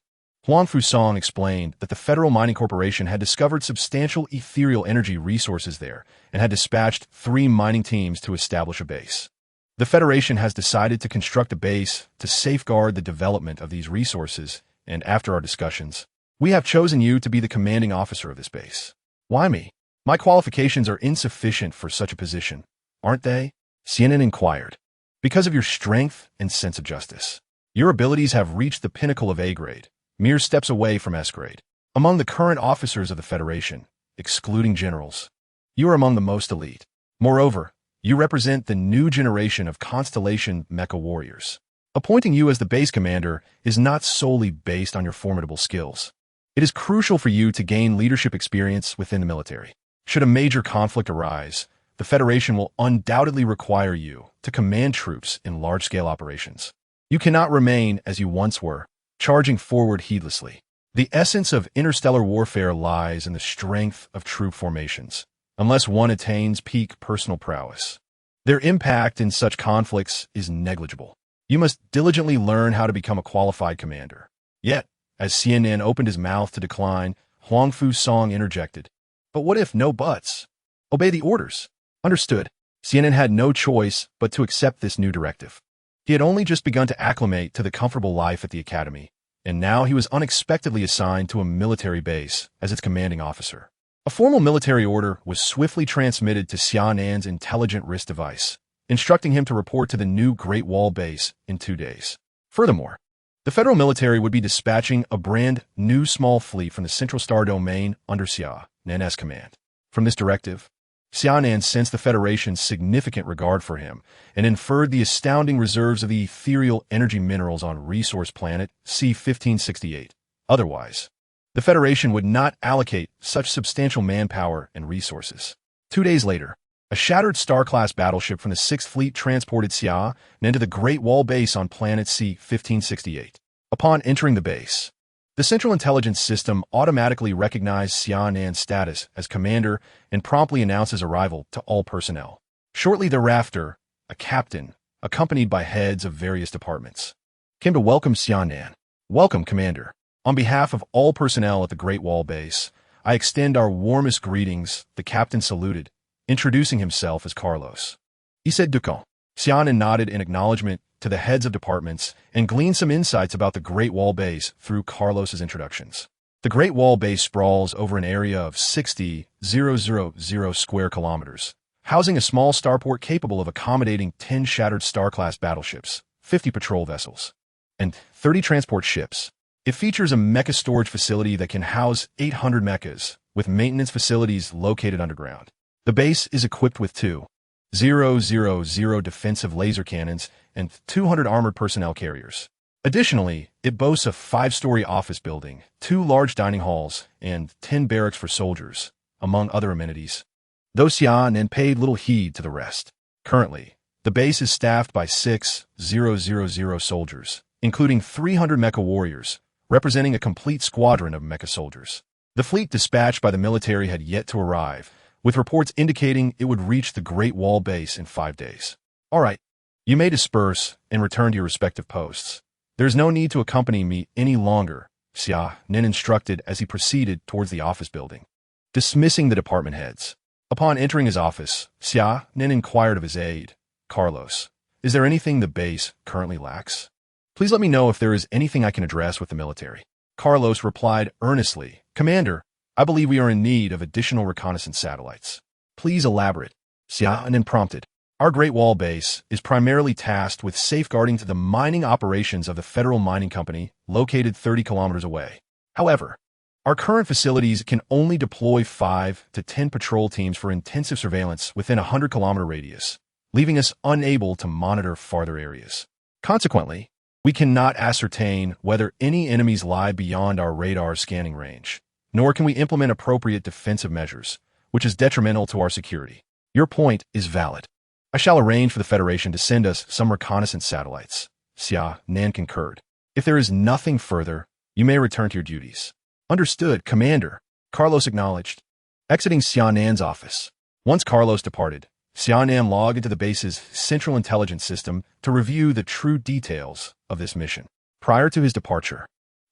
Huangfu Song explained that the Federal Mining Corporation had discovered substantial ethereal energy resources there and had dispatched 3 mining teams to establish a base. The Federation has decided to construct a base to safeguard the development of these resources, and after our discussions, we have chosen you to be the commanding officer of this base. "Why me? My qualifications are insufficient for such a position, aren't they?" Xia Nan inquired. "Because of your strength and sense of justice. Your abilities have reached the pinnacle of A-grade, mere steps away from S-grade. Among the current officers of the Federation, excluding generals, you are among the most elite. Moreover, you represent the new generation of Constellation Mecha warriors. Appointing you as the base commander is not solely based on your formidable skills. It is crucial for you to gain leadership experience within the military. Should a major conflict arise, the Federation will undoubtedly require you to command troops in large-scale operations. You cannot remain as you once were, charging forward heedlessly. The essence of interstellar warfare lies in the strength of troop formations, unless one attains peak personal prowess. Their impact in such conflicts is negligible. You must diligently learn how to become a qualified commander." Yet, as Xia Nan opened his mouth to decline, Huangfu Song interjected, "But what if no buts? Obey the orders." Understood. Xia Nan had no choice but to accept this new directive. He had only just begun to acclimate to the comfortable life at the academy, and now he was unexpectedly assigned to a military base as its commanding officer. A formal military order was swiftly transmitted to Xia Nan's intelligent wrist device, instructing him to report to the new Great Wall base in 2 days. Furthermore, the federal military would be dispatching a brand new small fleet from the Central Star Domain under Xia Nan's command. From this directive, Xia Nan sensed the Federation's significant regard for him and inferred the astounding reserves of the ethereal energy minerals on resource planet C-1568. Otherwise, the Federation would not allocate such substantial manpower and resources. 2 days later, a shattered Star-class battleship from the 6th Fleet transported Xia Nan to the Great Wall base on planet C-1568. Upon entering the base, the Central Intelligence System automatically recognized Xia Nan's status as commander and promptly announced his arrival to all personnel. Shortly thereafter, a captain, accompanied by heads of various departments, came to welcome Xia Nan. "Welcome, Commander. On behalf of all personnel at the Great Wall base, I extend our warmest greetings," the captain saluted, introducing himself as Carlos. He said Ducon. Xia Nan nodded in acknowledgement to the heads of departments and gleaned some insights about the Great Wall base through Carlos's introductions. The Great Wall base sprawls over an area of 60,000 square kilometers, housing a small starport capable of accommodating 10 shattered Star-class battleships, 50 patrol vessels, and 30 transport ships. It features a mecha storage facility that can house 800 mechas, with maintenance facilities located underground. The base is equipped with 2 000 defensive laser cannons, and 200 armored personnel carriers. Additionally, it boasts a 5-story office building, 2 large dining halls, and 10 barracks for soldiers, among other amenities. Though Xia Nan paid little heed to the rest. Currently, the base is staffed by 6,000 soldiers, including 300 mecha warriors, representing a complete squadron of mecha soldiers. The fleet dispatched by the military had yet to arrive, with reports indicating it would reach the Great Wall base in 5 days. All right, you may disperse and return to your respective posts. There is no need to accompany me any longer, Xia Nan instructed as he proceeded towards the office building. Dismissing the department heads. Upon entering his office, Xia Nan inquired of his aide, Carlos, is there anything the base currently lacks? Please let me know if there is anything I can address with the military. Carlos replied earnestly, Commander, I believe we are in need of additional reconnaissance satellites. Please elaborate. Xia Nan prompted. Our Great Wall base is primarily tasked with safeguarding the mining operations of the Federal Mining Company, located 30 kilometers away. However, our current facilities can only deploy 5 to 10 patrol teams for intensive surveillance within a 100-kilometer radius, leaving us unable to monitor farther areas. Consequently, we cannot ascertain whether any enemies lie beyond our radar scanning range, nor can we implement appropriate defensive measures, which is detrimental to our security. Your point is valid. I shall arrange for the Federation to send us some reconnaissance satellites. Xia Nan concurred. If there is nothing further, you may return to your duties. Understood, Commander. Carlos acknowledged. Exiting Xia Nan's office. Once Carlos departed, Xia Nan logged into the base's central intelligence system to review the true details of this mission. Prior to his departure,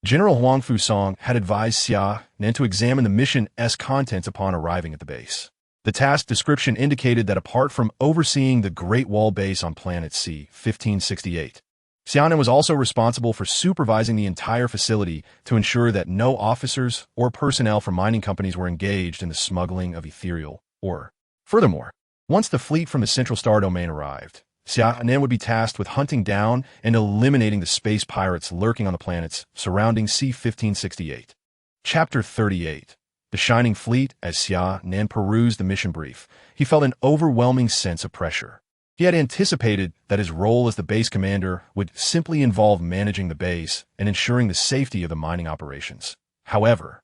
General Huang Fusong had advised Xia Nan to examine the mission's contents upon arriving at the base. The task description indicated that apart from overseeing the Great Wall base on planet C-1568, Xia Nan was also responsible for supervising the entire facility to ensure that no officers or personnel from mining companies were engaged in the smuggling of ethereal ore. Furthermore, once the fleet from the Central Star Domain arrived, Xia Nan would be tasked with hunting down and eliminating the space pirates lurking on the planets surrounding C-1568. Chapter 38. The Shining Fleet. As Xia Nan perused the mission brief, he felt an overwhelming sense of pressure. He had anticipated that his role as the base commander would simply involve managing the base and ensuring the safety of the mining operations. However,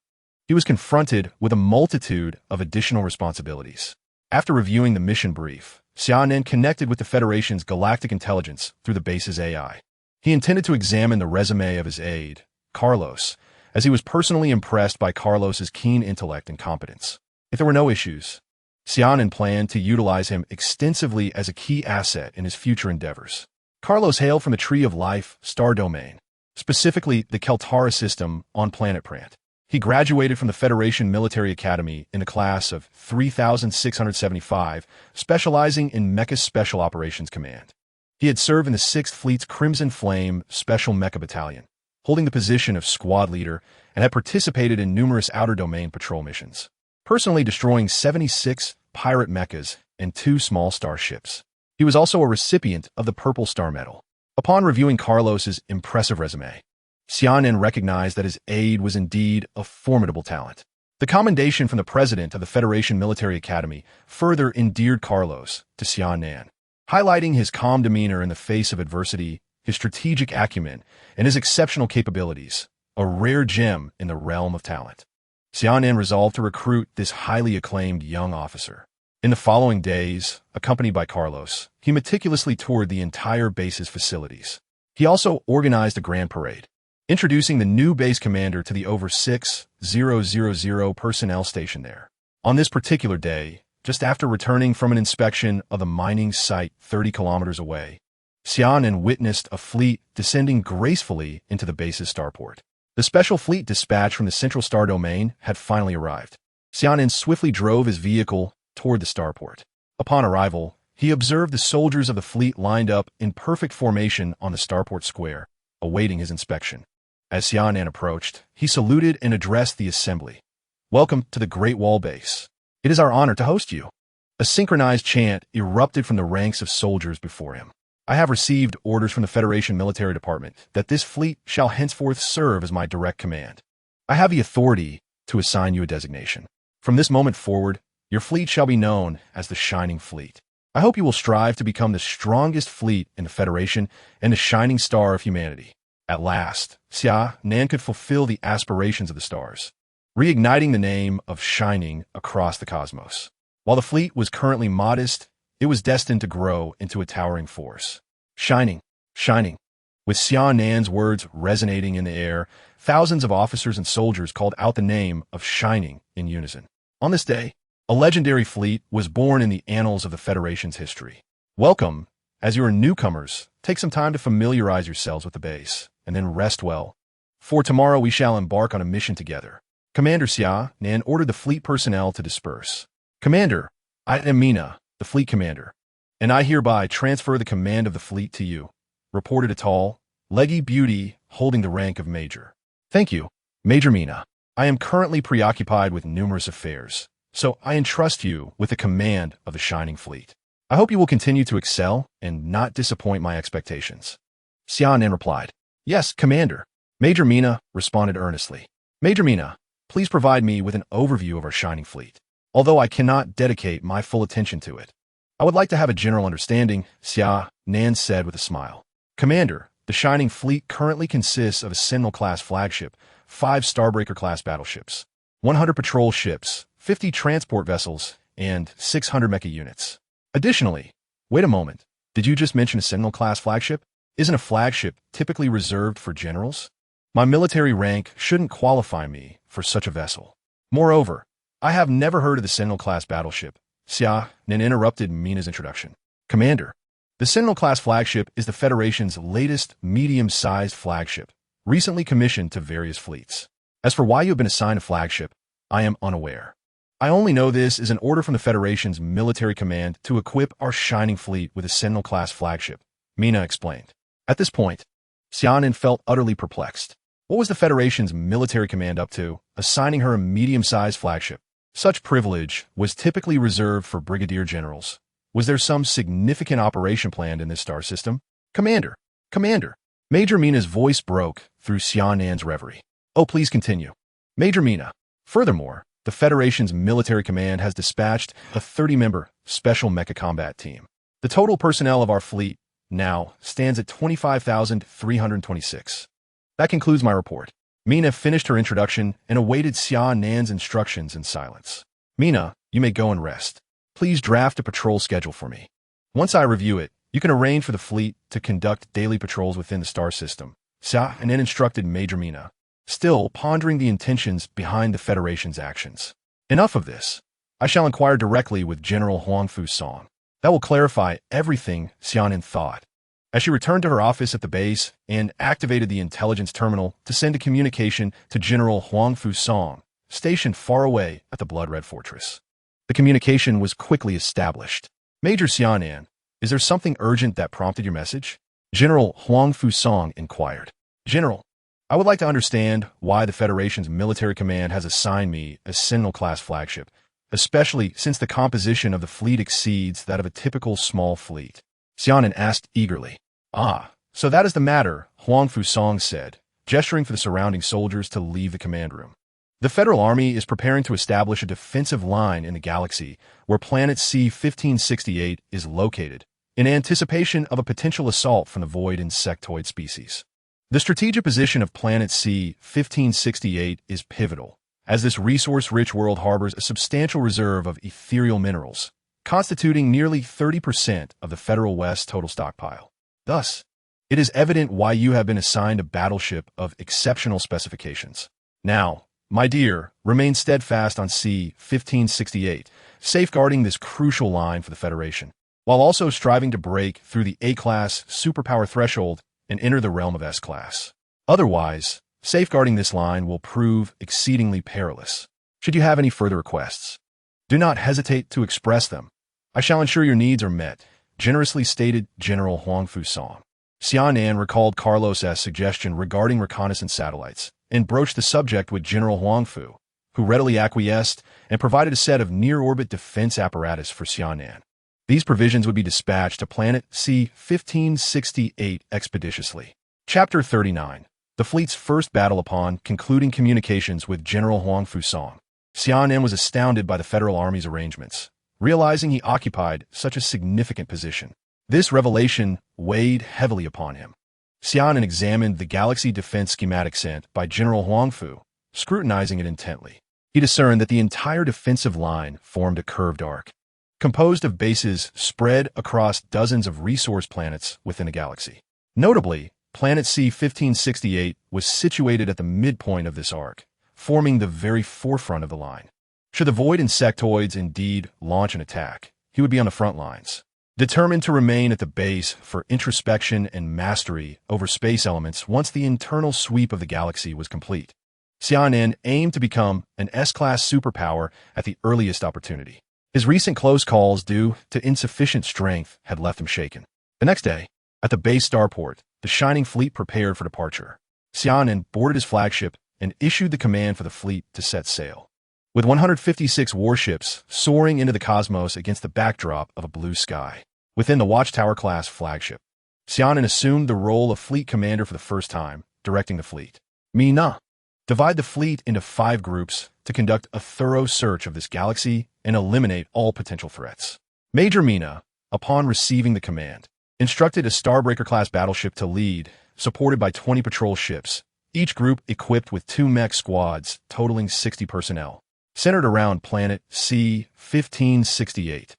he was confronted with a multitude of additional responsibilities. After reviewing the mission brief, Xia Nan connected with the Federation's galactic intelligence through the base's AI. He intended to examine the resume of his aide, Carlos, as he was personally impressed by Carlos's keen intellect and competence. If there were no issues, Xia Nan planned to utilize him extensively as a key asset in his future endeavors. Carlos hailed from the Tree of Life star domain, specifically the Keltara system on planet Prant. He graduated from the Federation Military Academy in the class of 3675, specializing in Mecha Special Operations Command. He had served in the 6th Fleet's Crimson Flame Special Mecha Battalion, holding the position of squad leader, and had participated in numerous outer domain patrol missions, personally destroying 76 pirate mechas and 2 small starships. He was also a recipient of the Purple Star Medal. Upon reviewing Carlos's impressive resume, Xia Nan recognized that his aide was indeed a formidable talent. The commendation from the president of the Federation Military Academy further endeared Carlos to Xia Nan, highlighting his calm demeanor in the face of adversity, his strategic acumen, and his exceptional capabilities, a rare gem in the realm of talent. Xia Nan resolved to recruit this highly acclaimed young officer. In the following days, accompanied by Carlos, he meticulously toured the entire base's facilities. He also organized a grand parade, introducing the new base commander to the over 6,000 personnel stationed there. On this particular day, just after returning from an inspection of the mining site 30 kilometers away, Xia Nan witnessed a fleet descending gracefully into the base's starport. The special fleet dispatch from the Central Star Domain had finally arrived. Xia Nan swiftly drove his vehicle toward the starport. Upon arrival, he observed the soldiers of the fleet lined up in perfect formation on the starport square, awaiting his inspection. As Xia Nan approached, he saluted and addressed the assembly. Welcome to the Great Wall Base. It is our honor to host you. A synchronized chant erupted from the ranks of soldiers before him. I have received orders from the Federation Military Department that this fleet shall henceforth serve as my direct command. I have the authority to assign you a designation. From this moment forward, your fleet shall be known as the Shining Fleet. I hope you will strive to become the strongest fleet in the Federation and the shining star of humanity. At last, Xia Nan could fulfill the aspirations of the stars, reigniting the name of shining across the cosmos. While the fleet was currently modest, it was destined to grow into a towering force. Shining, shining. With Xia Nan's words resonating in the air, thousands of officers and soldiers called out the name of Shining in unison. On this day, a legendary fleet was born in the annals of the Federation's history. Welcome. As you are newcomers, take some time to familiarize yourselves with the base, and then rest well. For tomorrow we shall embark on a mission together. Commander Xia Nan ordered the fleet personnel to disperse. Commander, I am Mina, the fleet commander, and I hereby transfer the command of the fleet to you, reported a tall, leggy beauty holding the rank of Major. Thank you, Major Mina. I am currently preoccupied with numerous affairs, so I entrust you with the command of the Shining Fleet. I hope you will continue to excel and not disappoint my expectations. Xia Nan replied. Yes, Commander. Major Mina responded earnestly. Major Mina, please provide me with an overview of our Shining Fleet. Although I cannot dedicate my full attention to it, I would like to have a general understanding, Xia Nan said with a smile. Commander, the Shining Fleet currently consists of a Sentinel-class flagship, 5 Starbreaker-class battleships, 100 patrol ships, 50 transport vessels, and 600 mecha units. Additionally, wait a moment, did you just mention a Sentinel-class flagship? Isn't a flagship typically reserved for generals? My military rank shouldn't qualify me for such a vessel. Moreover, I have never heard of the Sentinel-class battleship. Xia Nan interrupted Mina's introduction. Commander, the Sentinel-class flagship is the Federation's latest medium-sized flagship, recently commissioned to various fleets. As for why you have been assigned a flagship, I am unaware. I only know this is an order from the Federation's military command to equip our Shining Fleet with a Sentinel-class flagship, Mina explained. At this point, Xia Nan felt utterly perplexed. What was the Federation's military command up to, assigning her a medium-sized flagship? Such privilege was typically reserved for brigadier generals. Was there some significant operation planned in this star system? Commander! Commander! Major Mina's voice broke through Xia Nan's reverie. Oh, please continue. Major Mina. Furthermore, the Federation's military command has dispatched a 30-member special mecha combat team. The total personnel of our fleet now stands at 25,326. That concludes my report. Mina finished her introduction and awaited Xia Nan's instructions in silence. Mina, you may go and rest. Please draft a patrol schedule for me. Once I review it, you can arrange for the fleet to conduct daily patrols within the star system. Xia Nan instructed Major Mina, still pondering the intentions behind the Federation's actions. Enough of this. I shall inquire directly with General Huangfu Song. That will clarify everything, Xia Nan thought, as she returned to her office at the base and activated the intelligence terminal to send a communication to General Huangfu Song, stationed far away at the Blood Red Fortress. The communication was quickly established. Major Xia Nan, is there something urgent that prompted your message? General Huangfu Song inquired. General, I would like to understand why the Federation's military command has assigned me a Sentinel-class flagship, especially since the composition of the fleet exceeds that of a typical small fleet. Xia Nan asked eagerly. Ah, so that is the matter, Huangfu Song said, gesturing for the surrounding soldiers to leave the command room. The Federal Army is preparing to establish a defensive line in the galaxy where planet C-1568 is located, in anticipation of a potential assault from the void insectoid species. The strategic position of planet C-1568 is pivotal, as this resource-rich world harbors a substantial reserve of ethereal minerals, constituting nearly 30% of the Federal West's total stockpile. Thus, it is evident why you have been assigned a battleship of exceptional specifications. Now, my dear, remain steadfast on C-1568, safeguarding this crucial line for the Federation, while also striving to break through the A-class superpower threshold and enter the realm of S-class. Otherwise, safeguarding this line will prove exceedingly perilous. Should you have any further requests, do not hesitate to express them. I shall ensure your needs are met, generously stated General Huangfu Song. Xia Nan recalled Carlos's suggestion regarding reconnaissance satellites and broached the subject with General Huangfu, who readily acquiesced and provided a set of near-orbit defense apparatus for Xia Nan. These provisions would be dispatched to planet C-1568 expeditiously. Chapter 39. The fleet's first battle upon concluding communications with General Huangfu Song. Xia Nan was astounded by the Federal Army's arrangements, realizing he occupied such a significant position. This revelation weighed heavily upon him. Xia Nan examined the galaxy defense schematic sent by General Huangfu, scrutinizing it intently. He discerned that the entire defensive line formed a curved arc, composed of bases spread across dozens of resource planets within the galaxy. Notably, planet C-1568 was situated at the midpoint of this arc, forming the very forefront of the line. Should the void insectoids indeed launch an attack, he would be on the front lines, determined to remain at the base for introspection and mastery over space elements once the internal sweep of the galaxy was complete. Xia Nan aimed to become an S-class superpower at the earliest opportunity. His recent close calls due to insufficient strength had left him shaken. The next day, at the base starport, the shining fleet prepared for departure. Xia Nan boarded his flagship and issued the command for the fleet to set sail. With 156 warships soaring into the cosmos against the backdrop of a blue sky. Within the Watchtower-class flagship, Xia Nan assumed the role of fleet commander for the first time, directing the fleet. Mina, divide the fleet into 5 groups to conduct a thorough search of this galaxy and eliminate all potential threats. Major Mina, upon receiving the command, instructed a Starbreaker-class battleship to lead, supported by 20 patrol ships, each group equipped with 2 mech squads totaling 60 personnel, centered around planet C-1568.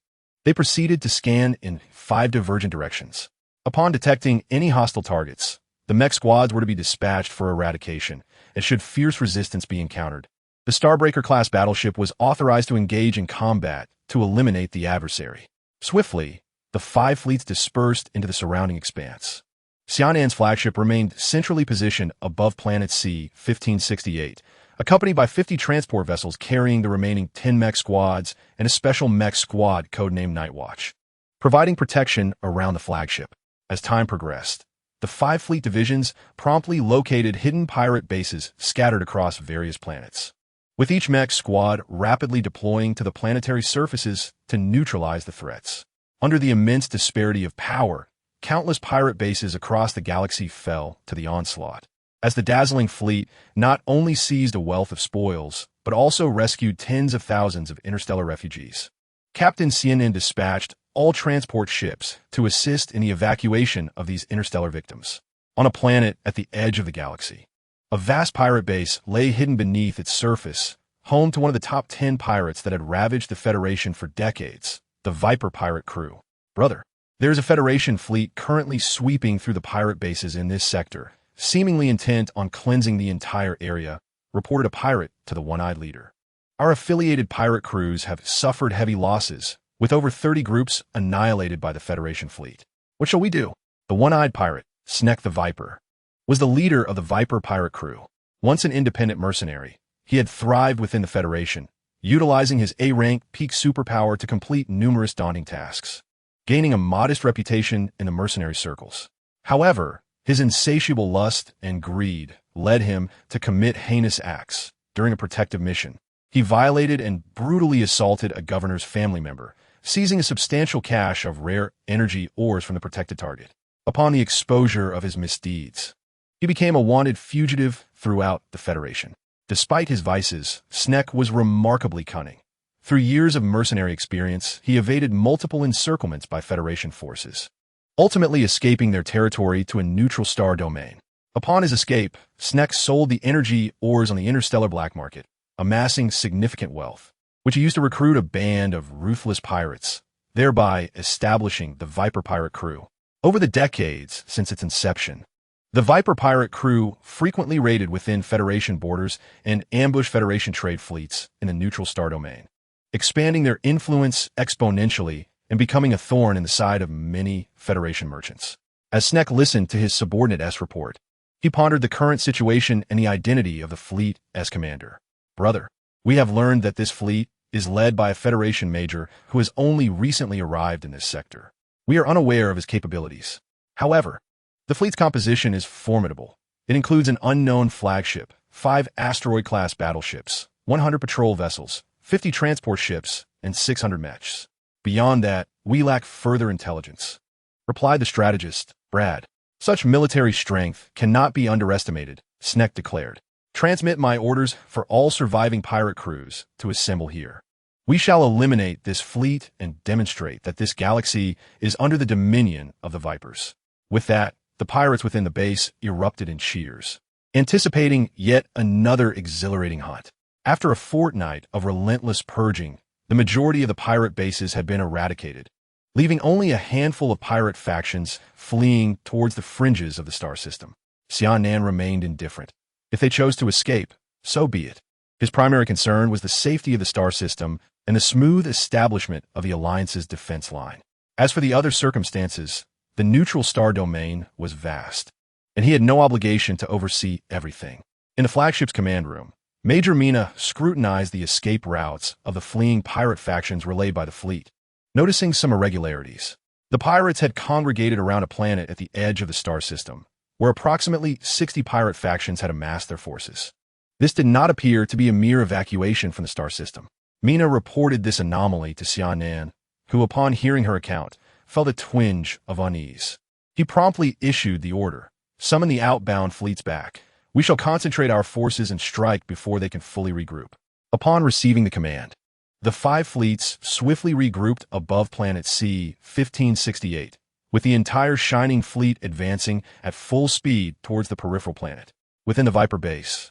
They proceeded to scan in 5 divergent directions. Upon detecting any hostile targets, the mech squads were to be dispatched for eradication, and should fierce resistance be encountered, the Starbreaker-class battleship was authorized to engage in combat to eliminate the adversary. Swiftly, the 5 fleets dispersed into the surrounding expanse. Xia Nan's flagship remained centrally positioned above planet C-1568, accompanied by 50 transport vessels carrying the remaining 10 mech squads and a special mech squad codenamed Nightwatch, providing protection around the flagship. As time progressed, the 5 fleet divisions promptly located hidden pirate bases scattered across various planets, with each mech squad rapidly deploying to the planetary surfaces to neutralize the threats. Under the immense disparity of power, countless pirate bases across the galaxy fell to the onslaught, as the dazzling fleet not only seized a wealth of spoils, but also rescued tens of thousands of interstellar refugees. Captain Xia Nan dispatched all transport ships to assist in the evacuation of these interstellar victims. On a planet at the edge of the galaxy, a vast pirate base lay hidden beneath its surface, home to one of the top 10 pirates that had ravaged the Federation for decades, the Viper pirate crew. Brother, there's a Federation fleet currently sweeping through the pirate bases in this sector, seemingly intent on cleansing the entire area, reported a pirate to the one-eyed leader. Our affiliated pirate crews have suffered heavy losses, with over 30 groups annihilated by the Federation fleet. What shall we do? The one-eyed pirate, Snek the Viper, was the leader of the Viper pirate crew. Once an independent mercenary, he had thrived within the Federation, utilizing his A-rank peak superpower to complete numerous daunting tasks, gaining a modest reputation in the mercenary circles. However, his insatiable lust and greed led him to commit heinous acts. During a protective mission, he violated and brutally assaulted a governor's family member, seizing a substantial cache of rare energy ores from the protected target. Upon the exposure of his misdeeds, he became a wanted fugitive throughout the Federation. Despite his vices, Snek was remarkably cunning. Through years of mercenary experience, he evaded multiple encirclements by Federation forces, ultimately escaping their territory to a neutral star domain. Upon his escape, Snek sold the energy ores on the interstellar black market, amassing significant wealth, which he used to recruit a band of ruthless pirates, thereby establishing the Viper pirate crew. Over the decades since its inception, the Viper pirate crew frequently raided within Federation borders and ambushed Federation trade fleets in the neutral star domain, expanding their influence exponentially and becoming a thorn in the side of many Federation merchants. As Snek listened to his subordinate's report, he pondered the current situation and the identity of the fleet as commander. Brother, we have learned that this fleet is led by a Federation major who has only recently arrived in this sector. We are unaware of his capabilities. However, the fleet's composition is formidable. It includes an unknown flagship, 5 asteroid-class battleships, 100 patrol vessels, 50 transport ships, and 600 mechs. Beyond that, we lack further intelligence, replied the strategist, Brad. Such military strength cannot be underestimated, Snek declared. Transmit my orders for all surviving pirate crews to assemble here. We shall eliminate this fleet and demonstrate that this galaxy is under the dominion of the Vipers." With that, the pirates within the base erupted in cheers, anticipating yet another exhilarating hunt. After a fortnight of relentless purging, the majority of the pirate bases had been eradicated, leaving only a handful of pirate factions fleeing towards the fringes of the star system. Xia Nan remained indifferent. If they chose to escape, so be it. His primary concern was the safety of the star system and the smooth establishment of the Alliance's defense line. As for the other circumstances, the neutral star domain was vast, and he had no obligation to oversee everything. In the flagship's command room, Major Mina scrutinized the escape routes of the fleeing pirate factions relayed by the fleet, noticing some irregularities. The pirates had congregated around a planet at the edge of the star system, where approximately 60 pirate factions had amassed their forces. This did not appear to be a mere evacuation from the star system. Mina reported this anomaly to Xia Nan, who, upon hearing her account, felt a twinge of unease. He promptly issued the order, "Summon the outbound fleets back. We shall concentrate our forces and strike before they can fully regroup." Upon receiving the command, the 5 fleets swiftly regrouped above planet C-1568, with the entire Shining Fleet advancing at full speed towards the peripheral planet. Within the Viper base,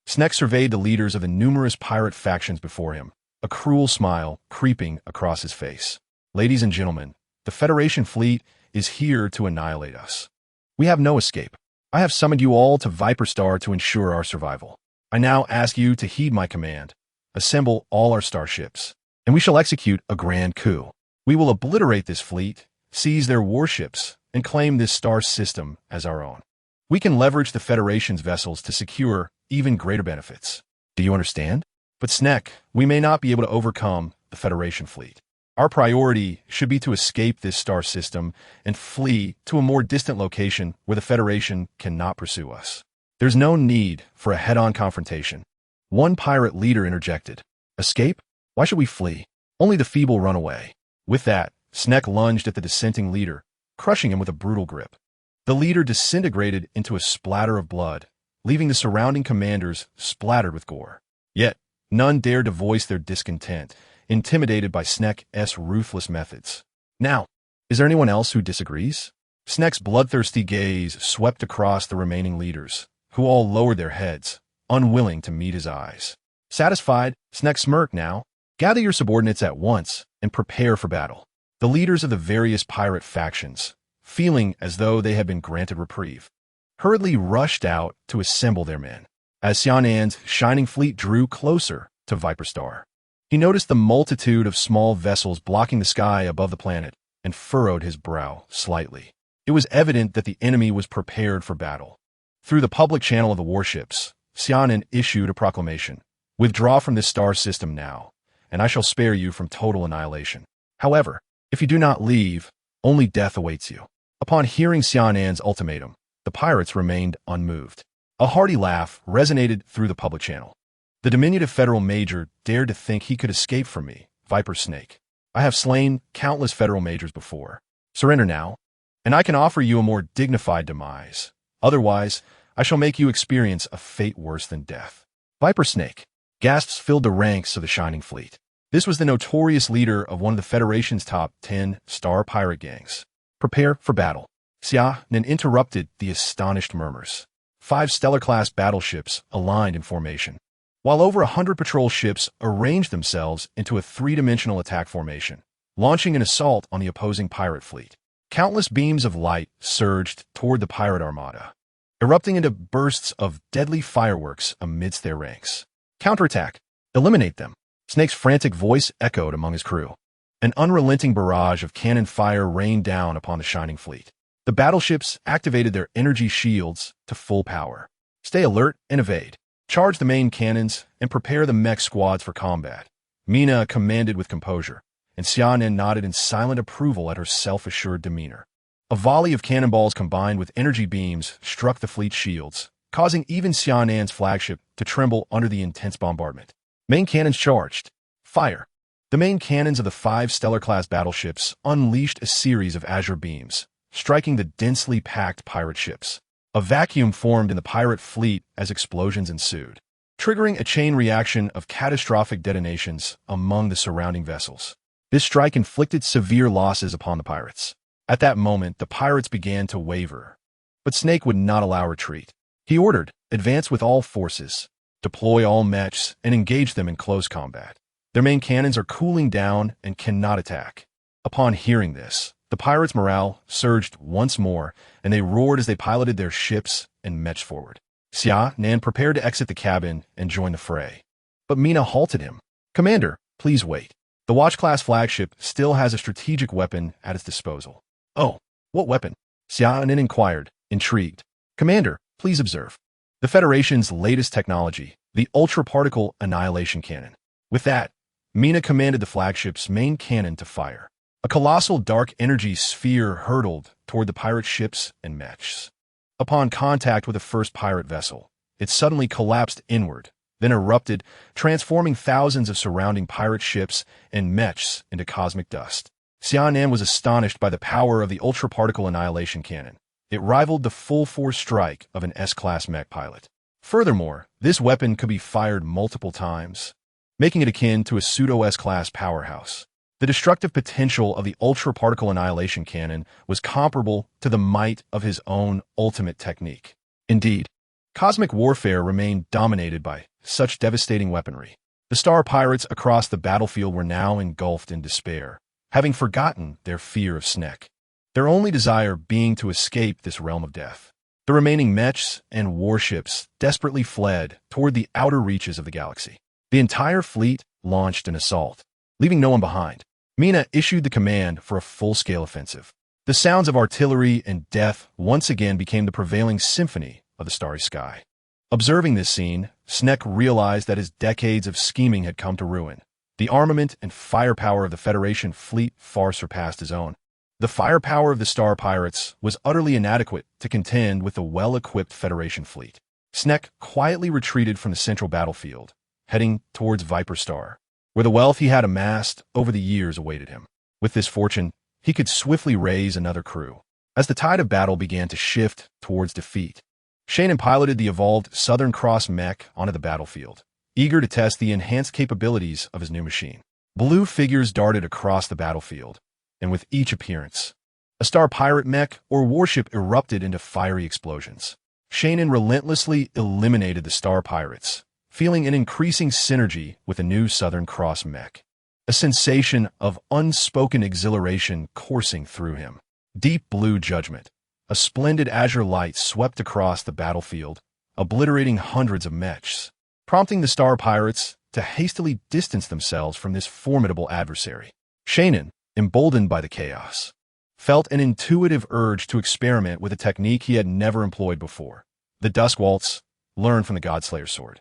Snek surveyed the leaders of the numerous pirate factions before him, a cruel smile creeping across his face. "Ladies and gentlemen, the Federation fleet is here to annihilate us. We have no escape. I have summoned you all to Viper Star to ensure our survival. I now ask you to heed my command. Assemble all our starships, and we shall execute a grand coup. We will obliterate this fleet, seize their warships, and claim this star system as our own. We can leverage the Federation's vessels to secure even greater benefits. Do you understand? But Snek, we may not be able to overcome the Federation fleet. Our priority should be to escape this star system and flee to a more distant location where the Federation cannot pursue us. There's no need for a head-on confrontation." One pirate leader interjected. "Escape? Why should we flee? Only the feeble run away." With that, Snek lunged at the dissenting leader, crushing him with a brutal grip. The leader disintegrated into a splatter of blood, leaving the surrounding commanders splattered with gore. Yet, none dared to voice their discontent, intimidated by Snek's ruthless methods. "Now, is there anyone else who disagrees?" Snek's bloodthirsty gaze swept across the remaining leaders, who all lowered their heads, unwilling to meet his eyes. Satisfied, Snek smirked. "Now, gather your subordinates at once and prepare for battle." The leaders of the various pirate factions, feeling as though they had been granted reprieve, hurriedly rushed out to assemble their men. As Xia Nan's Shining Fleet drew closer to Viper Star, he noticed the multitude of small vessels blocking the sky above the planet and furrowed his brow slightly. It was evident that the enemy was prepared for battle. Through the public channel of the warships, Xia Nan issued a proclamation. "Withdraw from this star system now, and I shall spare you from total annihilation. However, if you do not leave, only death awaits you." Upon hearing Xia Nan's ultimatum, the pirates remained unmoved. A hearty laugh resonated through the public channel. "The diminutive federal major dared to think he could escape from me, Viper Snake. I have slain countless federal majors before. Surrender now, and I can offer you a more dignified demise. Otherwise, I shall make you experience a fate worse than death." Viper Snake. Gasps filled the ranks of the Shining Fleet. This was the notorious leader of one of the Federation's top 10 star pirate gangs. "Prepare for battle." Xia Nan interrupted the astonished murmurs. 5 stellar-class battleships aligned in formation, while over 100 patrol ships arranged themselves into a 3-dimensional attack formation, launching an assault on the opposing pirate fleet. Countless beams of light surged toward the pirate armada, erupting into bursts of deadly fireworks amidst their ranks. "Counterattack! Eliminate them!" Snake's frantic voice echoed among his crew. An unrelenting barrage of cannon fire rained down upon the Shining Fleet. The battleships activated their energy shields to full power. "Stay alert and evade. Charge the main cannons and prepare the mech squads for combat," Mina commanded with composure, and Xia Nan nodded in silent approval at her self-assured demeanor. A volley of cannonballs combined with energy beams struck the fleet's shields, causing even Xia Nan's flagship to tremble under the intense bombardment. Main cannons charged. Fire! The main cannons of the 5 stellar-class battleships unleashed a series of azure beams, striking the densely packed pirate ships. A vacuum formed in the pirate fleet as explosions ensued. triggering a chain reaction of catastrophic detonations among the surrounding vessels. This strike inflicted severe losses upon the pirates. At that moment, the pirates began to waver. But Snake would not allow retreat. He ordered, advance with all forces, deploy all mechs, and engage them in close combat. Their main cannons are cooling down and cannot attack. Upon hearing this, the pirates' morale surged once more, and they roared as they piloted their ships and mechs forward. Xia Nan prepared to exit the cabin and join the fray. But Mina halted him. "Commander, please wait. The Watch-class flagship still has a strategic weapon at its disposal." "Oh, what weapon?" Xia Nan inquired, intrigued. "Commander, please observe. The Federation's latest technology, the ultra-particle annihilation cannon." With that, Mina commanded the flagship's main cannon to fire. A colossal dark energy sphere hurtled toward the pirate ships and mechs. Upon contact with the first pirate vessel, it suddenly collapsed inward, then erupted, transforming thousands of surrounding pirate ships and mechs into cosmic dust. Xia Nan was astonished by the power of the ultra-particle annihilation cannon. It rivaled the full-force strike of an S-class mech pilot. Furthermore, this weapon could be fired multiple times, making it akin to a pseudo-S-class powerhouse. The destructive potential of the ultra-particle annihilation cannon was comparable to the might of his own ultimate technique. Indeed, cosmic warfare remained dominated by such devastating weaponry. The star pirates across the battlefield were now engulfed in despair, having forgotten their fear of Snake, their only desire being to escape this realm of death. The remaining mechs and warships desperately fled toward the outer reaches of the galaxy. The entire fleet launched an assault, leaving no one behind. Mina issued the command for a full-scale offensive. The sounds of artillery and death once again became the prevailing symphony of the starry sky. Observing this scene, Snake realized that his decades of scheming had come to ruin. The armament and firepower of the Federation fleet far surpassed his own. The firepower of the star pirates was utterly inadequate to contend with the well-equipped Federation fleet. Snake quietly retreated from the central battlefield, heading towards Viper Star, where the wealth he had amassed over the years awaited him. With this fortune, he could swiftly raise another crew. As the tide of battle began to shift towards defeat, Xia Nan piloted the evolved Southern Cross mech onto the battlefield, eager to test the enhanced capabilities of his new machine. Blue figures darted across the battlefield, and with each appearance, a star pirate mech or warship erupted into fiery explosions. Xia Nan relentlessly eliminated the star pirates, feeling an increasing synergy with the new Southern Cross mech. A sensation of unspoken exhilaration coursing through him. Deep blue judgment. A splendid azure light swept across the battlefield, obliterating hundreds of mechs, prompting the star pirates to hastily distance themselves from this formidable adversary. Xia Nan, emboldened by the chaos, felt an intuitive urge to experiment with a technique he had never employed before. The Dusk Waltz, learned from the Godslayer's sword.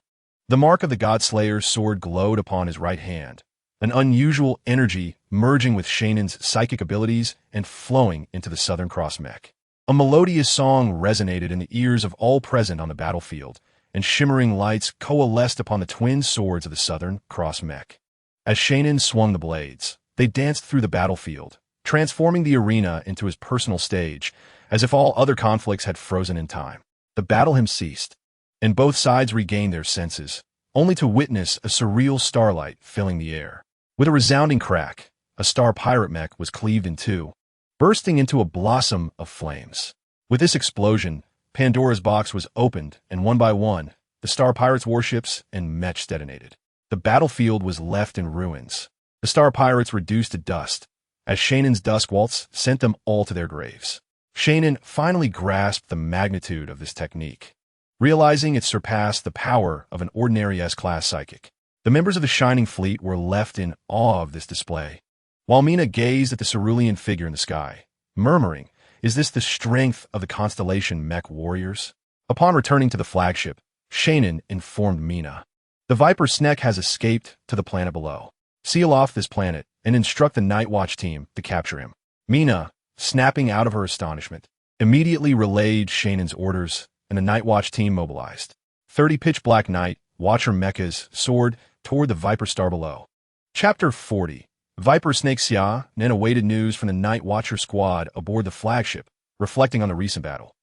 The mark of the Godslayer's sword glowed upon his right hand, an unusual energy merging with Xia Nan's psychic abilities and flowing into the Southern Cross mech. A melodious song resonated in the ears of all present on the battlefield, and shimmering lights coalesced upon the twin swords of the Southern Cross mech. As Xia Nan swung the blades, they danced through the battlefield, transforming the arena into his personal stage, as if all other conflicts had frozen in time. The battle had ceased, and both sides regained their senses, only to witness a surreal starlight filling the air. With a resounding crack, a star pirate mech was cleaved in two, bursting into a blossom of flames. With this explosion, Pandora's box was opened, and one by one, the star pirates' warships and mechs detonated. The battlefield was left in ruins, the star pirates reduced to dust, as Xia Nan's Dusk Waltz sent them all to their graves. Xia Nan finally grasped the magnitude of this technique, realizing it surpassed the power of an ordinary S-class psychic. The members of the Shining Fleet were left in awe of this display, while Mina gazed at the cerulean figure in the sky, murmuring, "Is this the strength of the constellation mech warriors?" Upon returning to the flagship, Xia Nan informed Mina, "The Viper Snake has escaped to the planet below. Seal off this planet and instruct the Night Watch team to capture him." Mina, snapping out of her astonishment, immediately relayed Xia Nan's orders, and the Night Watch team mobilized. 30 pitch-black Night Watcher mechas soared toward the Viper Star below. Chapter 40. Viper Snake. Xia Nan awaited news from the Night Watcher squad aboard the flagship, reflecting on the recent battle.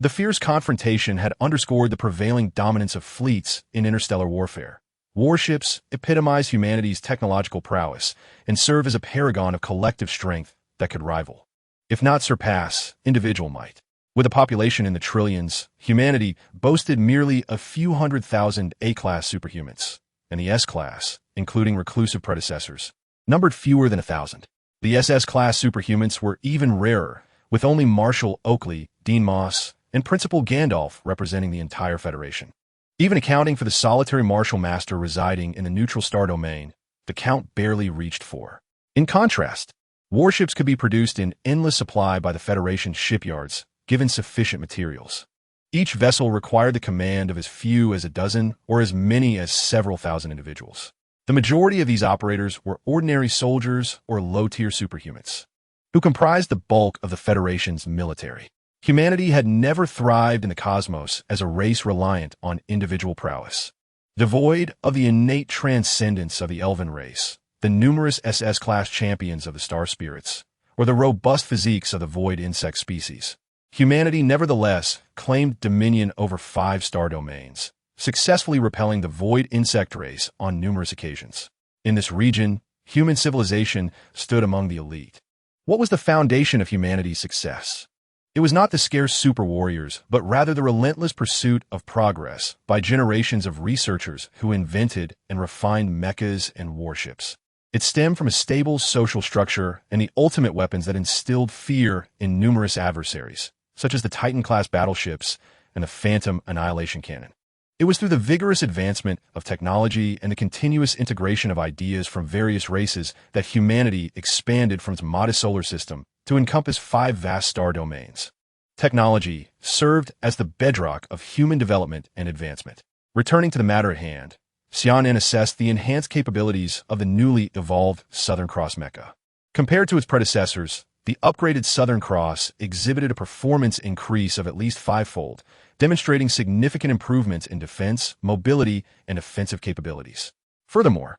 The fierce confrontation had underscored the prevailing dominance of fleets in interstellar warfare. Warships epitomize humanity's technological prowess and serve as a paragon of collective strength that could rival, if not surpass, individual might. With a population in the trillions, humanity boasted merely a few 100,000 A-class superhumans, and the S-class, including reclusive predecessors, numbered fewer than 1,000. The SS-class superhumans were even rarer, with only Marshal Oakley, Dean Moss, and Principal Gandalf representing the entire Federation. Even accounting for the solitary Martial Master residing in the neutral star domain, the count barely reached 4. In contrast, warships could be produced in endless supply by the Federation's shipyards, given sufficient materials. Each vessel required the command of as few as a dozen or as many as several thousand individuals. The majority of these operators were ordinary soldiers or low-tier superhumans, who comprised the bulk of the Federation's military. Humanity had never thrived in the cosmos as a race reliant on individual prowess. Devoid of the innate transcendence of the elven race, the numerous SS-class champions of the star spirits, or the robust physiques of the void insect species, humanity nevertheless claimed dominion over 5 star domains, successfully repelling the void insect race on numerous occasions. In this region, human civilization stood among the elite. What was the foundation of humanity's success? It was not the scarce super warriors, but rather the relentless pursuit of progress by generations of researchers who invented and refined mechas and warships. It stemmed from a stable social structure and the ultimate weapons that instilled fear in numerous adversaries, such as the Titan-class battleships and the Phantom Annihilation Cannon. It was through the vigorous advancement of technology and the continuous integration of ideas from various races that humanity expanded from its modest solar system to encompass 5 vast star domains. Technology served as the bedrock of human development and advancement. Returning to the matter at hand, Xia Nan assessed the enhanced capabilities of the newly evolved Southern Cross Mecha. Compared to its predecessors, the upgraded Southern Cross exhibited a performance increase of at least 5-fold, demonstrating significant improvements in defense, mobility, and offensive capabilities. Furthermore,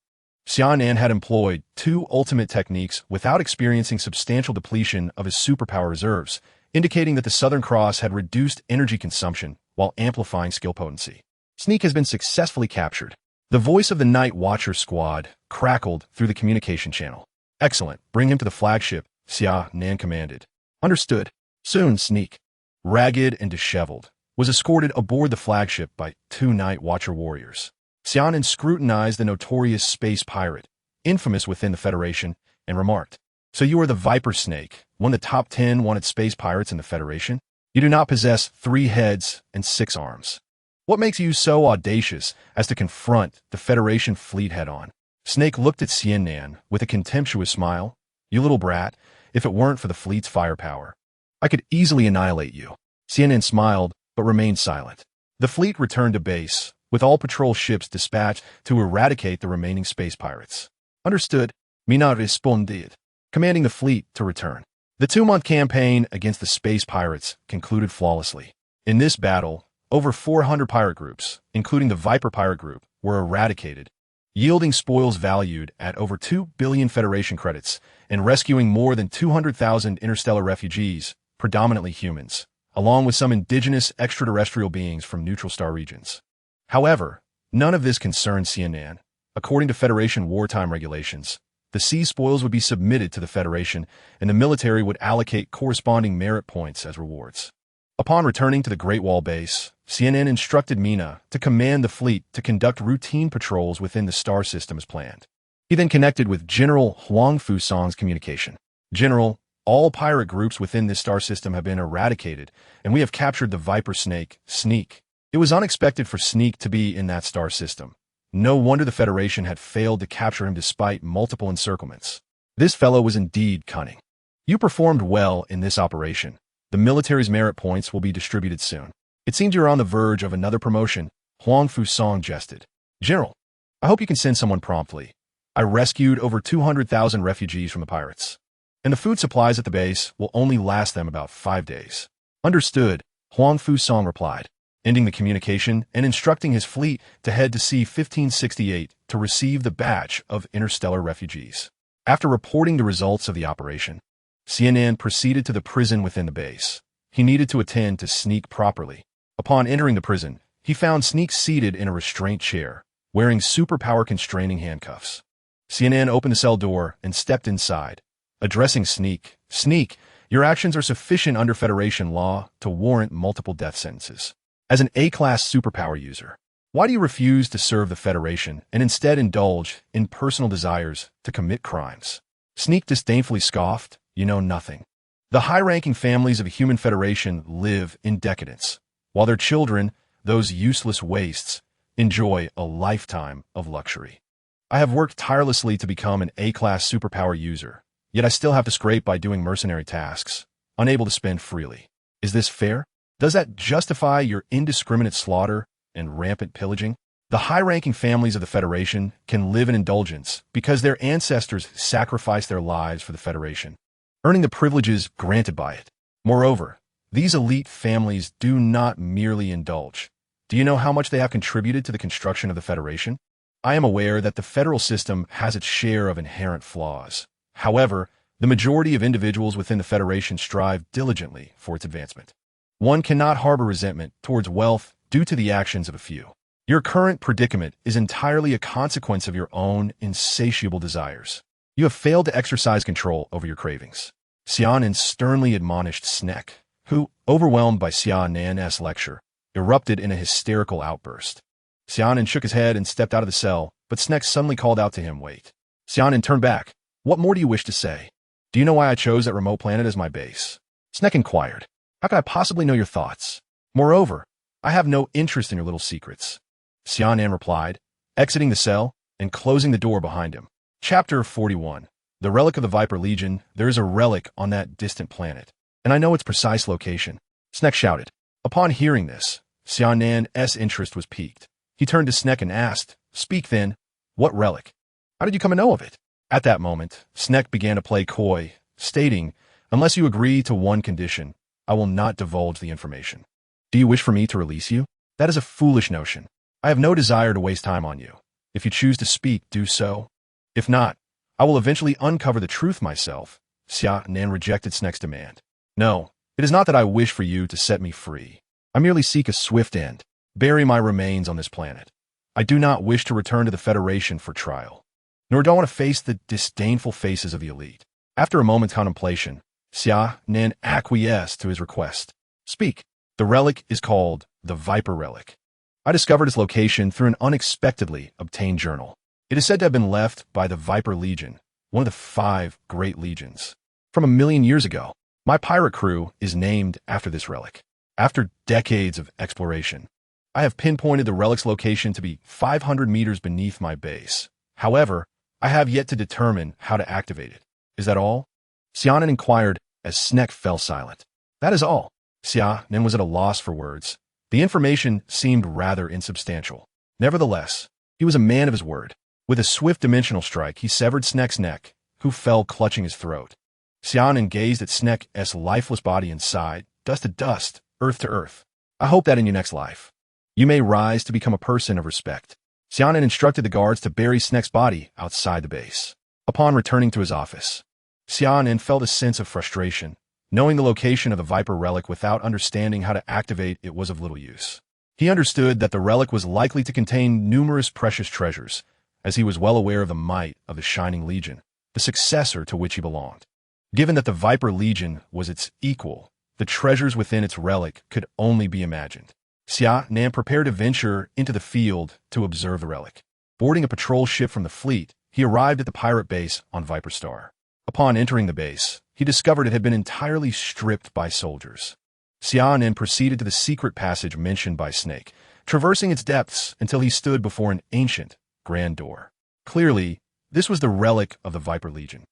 Xia Nan had employed 2 ultimate techniques without experiencing substantial depletion of his superpower reserves, indicating that the Southern Cross had reduced energy consumption while amplifying skill potency. Sneak has been successfully captured. The voice of the Night Watcher squad crackled through the communication channel. Excellent. Bring him to the flagship, Xia Nan commanded. Understood. Soon, Sneak, ragged and disheveled, was escorted aboard the flagship by 2 Night Watcher warriors. Xia Nan scrutinized the notorious space pirate, infamous within the Federation, and remarked, "So you are the Viper Snake, one of the top 10 wanted space pirates in the Federation? You do not possess 3 heads and 6 arms. What makes you so audacious as to confront the Federation fleet head-on?" Snake looked at Xia Nan with a contemptuous smile. "You little brat, if it weren't for the fleet's firepower, I could easily annihilate you." Xia Nan smiled, but remained silent. The fleet returned to base, with all patrol ships dispatched to eradicate the remaining space pirates. Understood. Mina responded, commanding the fleet to return. The 2-month campaign against the space pirates concluded flawlessly. In this battle, over 400 pirate groups, including the Viper pirate group, were eradicated, yielding spoils valued at over 2 billion Federation credits and rescuing more than 200,000 interstellar refugees, predominantly humans, along with some indigenous extraterrestrial beings from neutral star regions. However, none of this concerned Xia Nan. According to Federation wartime regulations, the sea spoils would be submitted to the Federation, and the military would allocate corresponding merit points as rewards. Upon returning to the Great Wall base, Xia Nan instructed Mina to command the fleet to conduct routine patrols within the star system as planned. He then connected with General Huang Fusang's communication. "General, all pirate groups within this star system have been eradicated, and we have captured the Viper Snake, Sneak. It was unexpected for Sneak to be in that star system. No wonder the Federation had failed to capture him despite multiple encirclements. This fellow was indeed cunning. You performed well in this operation. The military's merit points will be distributed soon. It seems you're on the verge of another promotion," Huang Fusang jested. "General, I hope you can send someone promptly. I rescued over 200,000 refugees from the pirates, and the food supplies at the base will only last them about 5 days." "Understood," Huang Fusang replied, ending the communication and instructing his fleet to head to C-1568 to receive the batch of interstellar refugees. After reporting the results of the operation, Xia Nan proceeded to the prison within the base. he needed to attend to Sneak properly. Upon entering the prison, he found Sneak seated in a restraint chair, wearing superpower-constraining handcuffs. Xia Nan opened the cell door and stepped inside, addressing Sneak. "Sneak, your actions are sufficient under Federation law to warrant multiple death sentences. As an A-class superpower user, why do you refuse to serve the Federation and instead indulge in personal desires to commit crimes?" Sneak disdainfully scoffed, "You know nothing. The high-ranking families of a human federation live in decadence, while their children, those useless wastes, enjoy a lifetime of luxury. I have worked tirelessly to become an A-class superpower user, yet I still have to scrape by doing mercenary tasks, unable to spend freely. Is this fair? Does that justify your indiscriminate slaughter and rampant pillaging? The high-ranking families of the Federation can live in indulgence because their ancestors sacrificed their lives for the Federation, earning the privileges granted by it. Moreover, these elite families do not merely indulge. Do you know how much they have contributed to the construction of the Federation? I am aware that the federal system has its share of inherent flaws. However, the majority of individuals within the Federation strive diligently for its advancement. One cannot harbor resentment towards wealth due to the actions of a few. Your current predicament is entirely a consequence of your own insatiable desires. You have failed to exercise control over your cravings." Xia Nan sternly admonished Sneck, who, overwhelmed by Xia Nan's lecture, erupted in a hysterical outburst. Xia Nan shook his head and stepped out of the cell, but Sneck suddenly called out to him, "Wait." Xia Nan turned back. "What more do you wish to say? Do you know why I chose that remote planet as my base?" Sneck inquired. "How could I possibly know your thoughts? Moreover, I have no interest in your little secrets." Xia Nan replied, exiting the cell and closing the door behind him. Chapter 41. The Relic of the Viper Legion. There is a relic on that distant planet, and I know its precise location, Sneck shouted. Upon hearing this, Xia Nan's interest was piqued. He turned to Sneck and asked, "Speak then, what relic? How did you come to know of it?" At that moment, Sneck began to play coy, stating, "Unless you agree to one condition, I will not divulge the information." "Do you wish for me to release you? That is a foolish notion. I have no desire to waste time on you. If you choose to speak, do so. If not, I will eventually uncover the truth myself." Xia Nan rejected Sneck's demand. "No, it is not that I wish for you to set me free. I merely seek a swift end. Bury my remains on this planet. I do not wish to return to the Federation for trial, nor do I want to face the disdainful faces of the elite." After a moment's contemplation, Xia Nan acquiesced to his request. "Speak." "The relic is called the Viper Relic. I discovered its location through an unexpectedly obtained journal. It is said to have been left by the Viper Legion, one of the 5 great legions, from 1,000,000 years ago. My pirate crew is named after this relic. After decades of exploration, I have pinpointed the relic's location to be 500 meters beneath my base. However, I have yet to determine how to activate it. Is that all?" Xia Nan inquired as Sneck fell silent. "That is all." Xia Nan was at a loss for words. The information seemed rather insubstantial. Nevertheless, he was a man of his word. With a swift dimensional strike, he severed Sneck's neck, who fell clutching his throat. Xia Nan gazed at Sneck's lifeless body and sighed, "Dust to dust, earth to earth. I hope that in your next life, you may rise to become a person of respect." Xia Nan instructed the guards to bury Sneck's body outside the base. Upon returning to his office, Xia Nan felt a sense of frustration. Knowing the location of the Viper Relic without understanding how to activate it was of little use. He understood that the relic was likely to contain numerous precious treasures, as he was well aware of the might of the Shining Legion, the successor to which he belonged. Given that the Viper Legion was its equal, the treasures within its relic could only be imagined. Xia Nan prepared to venture into the field to observe the relic. Boarding a patrol ship from the fleet, he arrived at the pirate base on Viper Star. Upon entering the base, he discovered it had been entirely stripped by soldiers. Xia Nan proceeded to the secret passage mentioned by Snake, traversing its depths until he stood before an ancient, grand door. Clearly, this was the relic of the Viper Legion.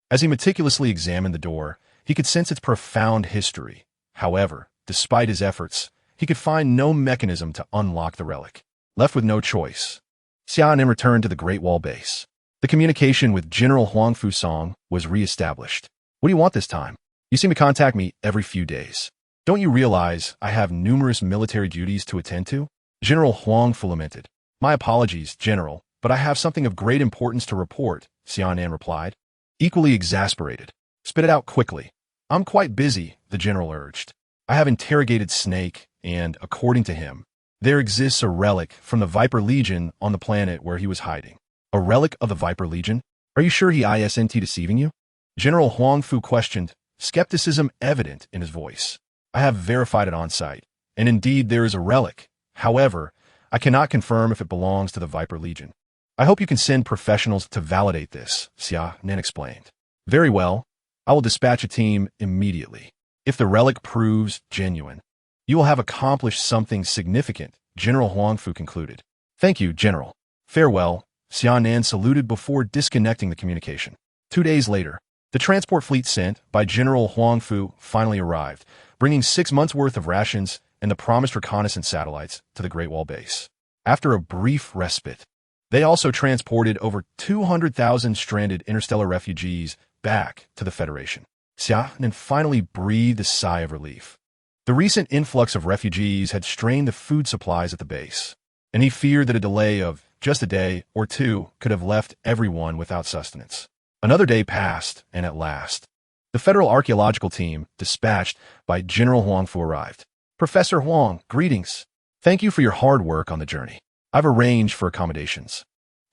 As he meticulously examined the door, he could sense its profound history. However, despite his efforts, he could find no mechanism to unlock the relic. Left with no choice, Xia Nan returned to the Great Wall base. The communication with General Huang Fusong was re-established. "What do you want this time? You seem to contact me every few days. Don't you realize I have numerous military duties to attend to?" General Huang lamented. "My apologies, General, but I have something of great importance to report," Xia Nan replied. Equally exasperated, "Spit it out quickly." "I'm quite busy," the general urged. I have interrogated Snake, and, according to him, there exists a relic from the Viper Legion on the planet where he was hiding. A relic of the Viper Legion? Are you sure he isn't deceiving you? General Huang Fu questioned, skepticism evident in his voice. I have verified it on site, and indeed there is a relic. However, I cannot confirm if it belongs to the Viper Legion. I hope you can send professionals to validate this, Xia Nan explained. Very well. I will dispatch a team immediately. If the relic proves genuine, you will have accomplished something significant, General Huang Fu concluded. Thank you, General. Farewell. Xia Nan saluted before disconnecting the communication. 2 days later, the transport fleet sent by General Huang Fu finally arrived, bringing 6 months' worth of rations and the promised reconnaissance satellites to the Great Wall Base. After a brief respite, they also transported over 200,000 stranded interstellar refugees back to the Federation. Xia Nan finally breathed a sigh of relief. The recent influx of refugees had strained the food supplies at the base, and he feared that a delay of just a day or two could have left everyone without sustenance. Another day passed, and at last, the Federal Archaeological Team, dispatched by General Huang Fu, arrived. Professor Huang, greetings. Thank you for your hard work on the journey. I've arranged for accommodations.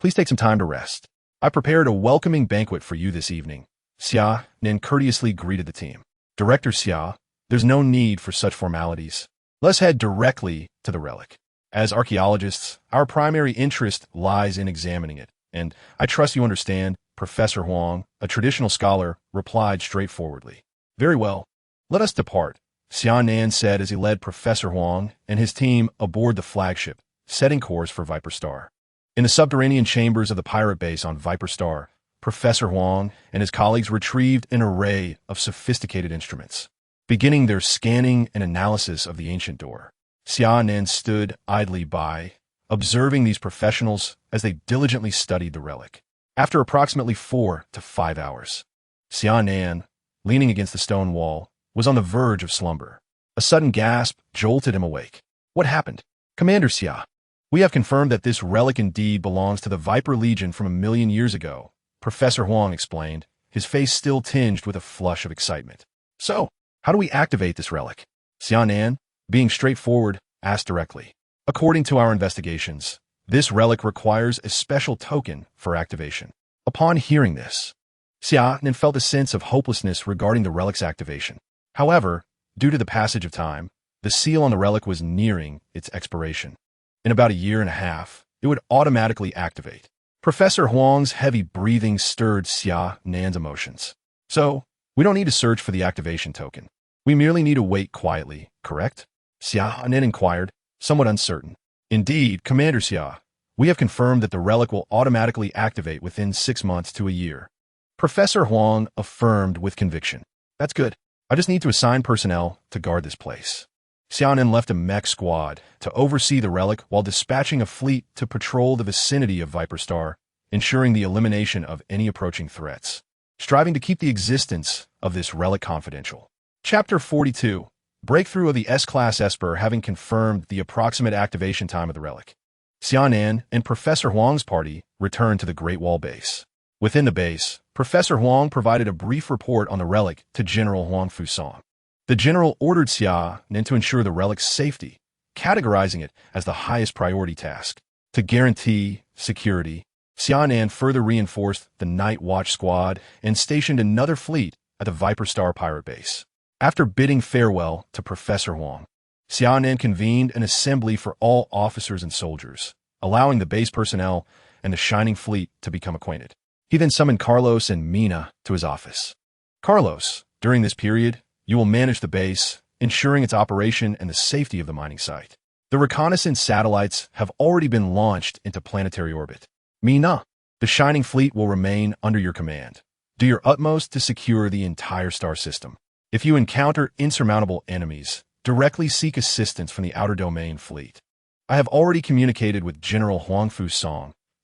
Please take some time to rest. I prepared a welcoming banquet for you this evening. Xia Nan courteously greeted the team. Director Xia, there's no need for such formalities. Let's head directly to the relic. As archaeologists, our primary interest lies in examining it, and I trust you understand, Professor Huang, a traditional scholar, replied straightforwardly. Very well. Let us depart, Xia Nan said as he led Professor Huang and his team aboard the flagship, setting course for Viper Star. In the subterranean chambers of the pirate base on Viper Star, Professor Huang and his colleagues retrieved an array of sophisticated instruments. Beginning their scanning and analysis of the ancient door, Xia Nan stood idly by, observing these professionals as they diligently studied the relic. After approximately 4 to 5 hours, Xia Nan, leaning against the stone wall, was on the verge of slumber. A sudden gasp jolted him awake. What happened? Commander Xia, we have confirmed that this relic indeed belongs to the Viper Legion from 1,000,000 years ago, Professor Huang explained, his face still tinged with a flush of excitement. So, how do we activate this relic? Xia Nan, being straightforward, asked directly. According to our investigations, this relic requires a special token for activation. Upon hearing this, Xia Nan felt a sense of hopelessness regarding the relic's activation. However, due to the passage of time, the seal on the relic was nearing its expiration. In about 1.5 years, it would automatically activate. Professor Huang's heavy breathing stirred Xia Nan's emotions. So, we don't need to search for the activation token. We merely need to wait quietly, correct? Xia Nan inquired, somewhat uncertain. Indeed, Commander Xia, we have confirmed that the relic will automatically activate within 6 months to a year. Professor Huang affirmed with conviction. That's good. I just need to assign personnel to guard this place. Xia Nan left a mech squad to oversee the relic while dispatching a fleet to patrol the vicinity of Viper Star, ensuring the elimination of any approaching threats, striving to keep the existence of this relic confidential. Chapter 42. Breakthrough of the S-Class Esper having confirmed the approximate activation time of the relic. Xia Nan and Professor Huang's party returned to the Great Wall Base. Within the base, Professor Huang provided a brief report on the relic to General Huang Fu. The general ordered Xia Nan to ensure the relic's safety, categorizing it as the highest priority task. To guarantee security, Xia Nan further reinforced the Night Watch Squad and stationed another fleet at the Viper Star pirate base. After bidding farewell to Professor Huang, Xia Nan convened an assembly for all officers and soldiers, allowing the base personnel and the Shining Fleet to become acquainted. He then summoned Carlos and Mina to his office. Carlos, during this period, you will manage the base, ensuring its operation and the safety of the mining site. The reconnaissance satellites have already been launched into planetary orbit. Mina, the Shining Fleet will remain under your command. Do your utmost to secure the entire star system. If you encounter insurmountable enemies, directly seek assistance from the Outer Domain Fleet. I have already communicated with General Huang Fu,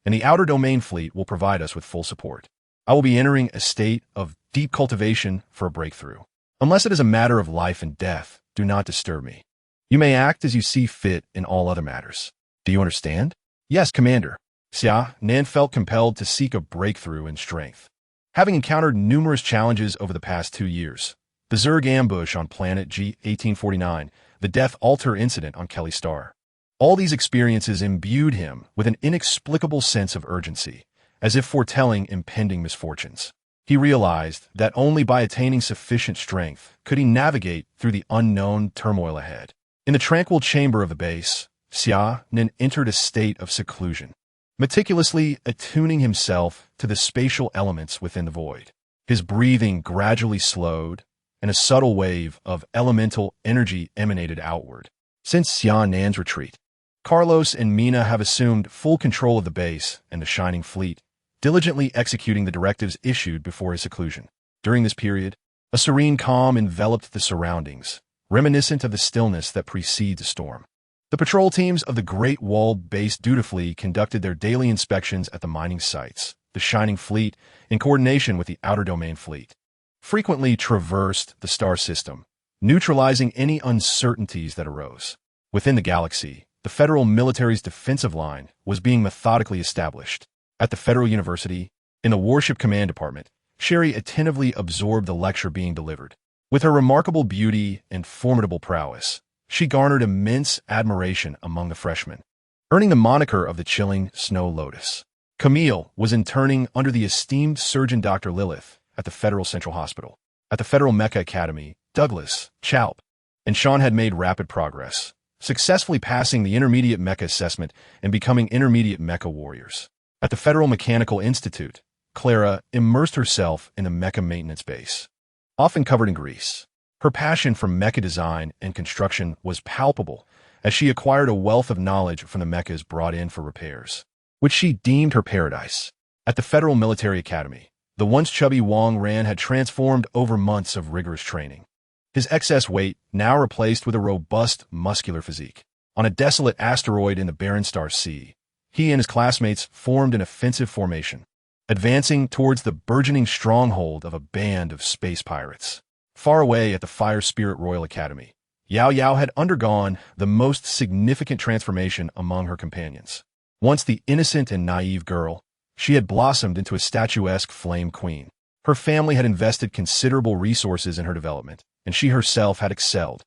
and the Outer Domain Fleet will provide us with full support. I will be entering a state of deep cultivation for a breakthrough. Unless it is a matter of life and death, do not disturb me. You may act as you see fit in all other matters. Do you understand? Yes, Commander. Xia Nan felt compelled to seek a breakthrough in strength. Having encountered numerous challenges over the past 2 years, the Zerg ambush on planet G-1849, the Death Altar incident on Kelly Star. All these experiences imbued him with an inexplicable sense of urgency, as if foretelling impending misfortunes. He realized that only by attaining sufficient strength could he navigate through the unknown turmoil ahead. In the tranquil chamber of the base, Xia Nan entered a state of seclusion, meticulously attuning himself to the spatial elements within the void. His breathing gradually slowed, and a subtle wave of elemental energy emanated outward. Since Xia Nan's retreat, Carlos and Mina have assumed full control of the base and the Shining Fleet, diligently executing the directives issued before his seclusion. During this period, a serene calm enveloped the surroundings, reminiscent of the stillness that precedes a storm. The patrol teams of the Great Wall base dutifully conducted their daily inspections at the mining sites. The Shining Fleet, in coordination with the Outer Domain Fleet, frequently traversed the star system, neutralizing any uncertainties that arose. Within the galaxy, the federal military's defensive line was being methodically established. At the Federal University, in the Warship Command Department, Sherry attentively absorbed the lecture being delivered. With her remarkable beauty and formidable prowess, she garnered immense admiration among the freshmen, earning the moniker of the chilling Snow Lotus. Camille was interning under the esteemed Surgeon Dr. Lilith at the Federal Central Hospital. At the Federal Mecha Academy, Douglas, Chalp, and Sean had made rapid progress, successfully passing the intermediate mecha assessment and becoming intermediate mecha warriors. At the Federal Mechanical Institute, Clara immersed herself in the mecha maintenance base, often covered in grease. Her passion for mecha design and construction was palpable as she acquired a wealth of knowledge from the mechas brought in for repairs, which she deemed her paradise. At the Federal Military Academy, the once chubby Wang Ran had transformed over months of rigorous training. His excess weight now replaced with a robust, muscular physique. On a desolate asteroid in the barren star sea, he and his classmates formed an offensive formation, advancing towards the burgeoning stronghold of a band of space pirates. Far away at the Fire Spirit Royal Academy, Yao Yao had undergone the most significant transformation among her companions. Once the innocent and naive girl, she had blossomed into a statuesque flame queen. Her family had invested considerable resources in her development, and she herself had excelled,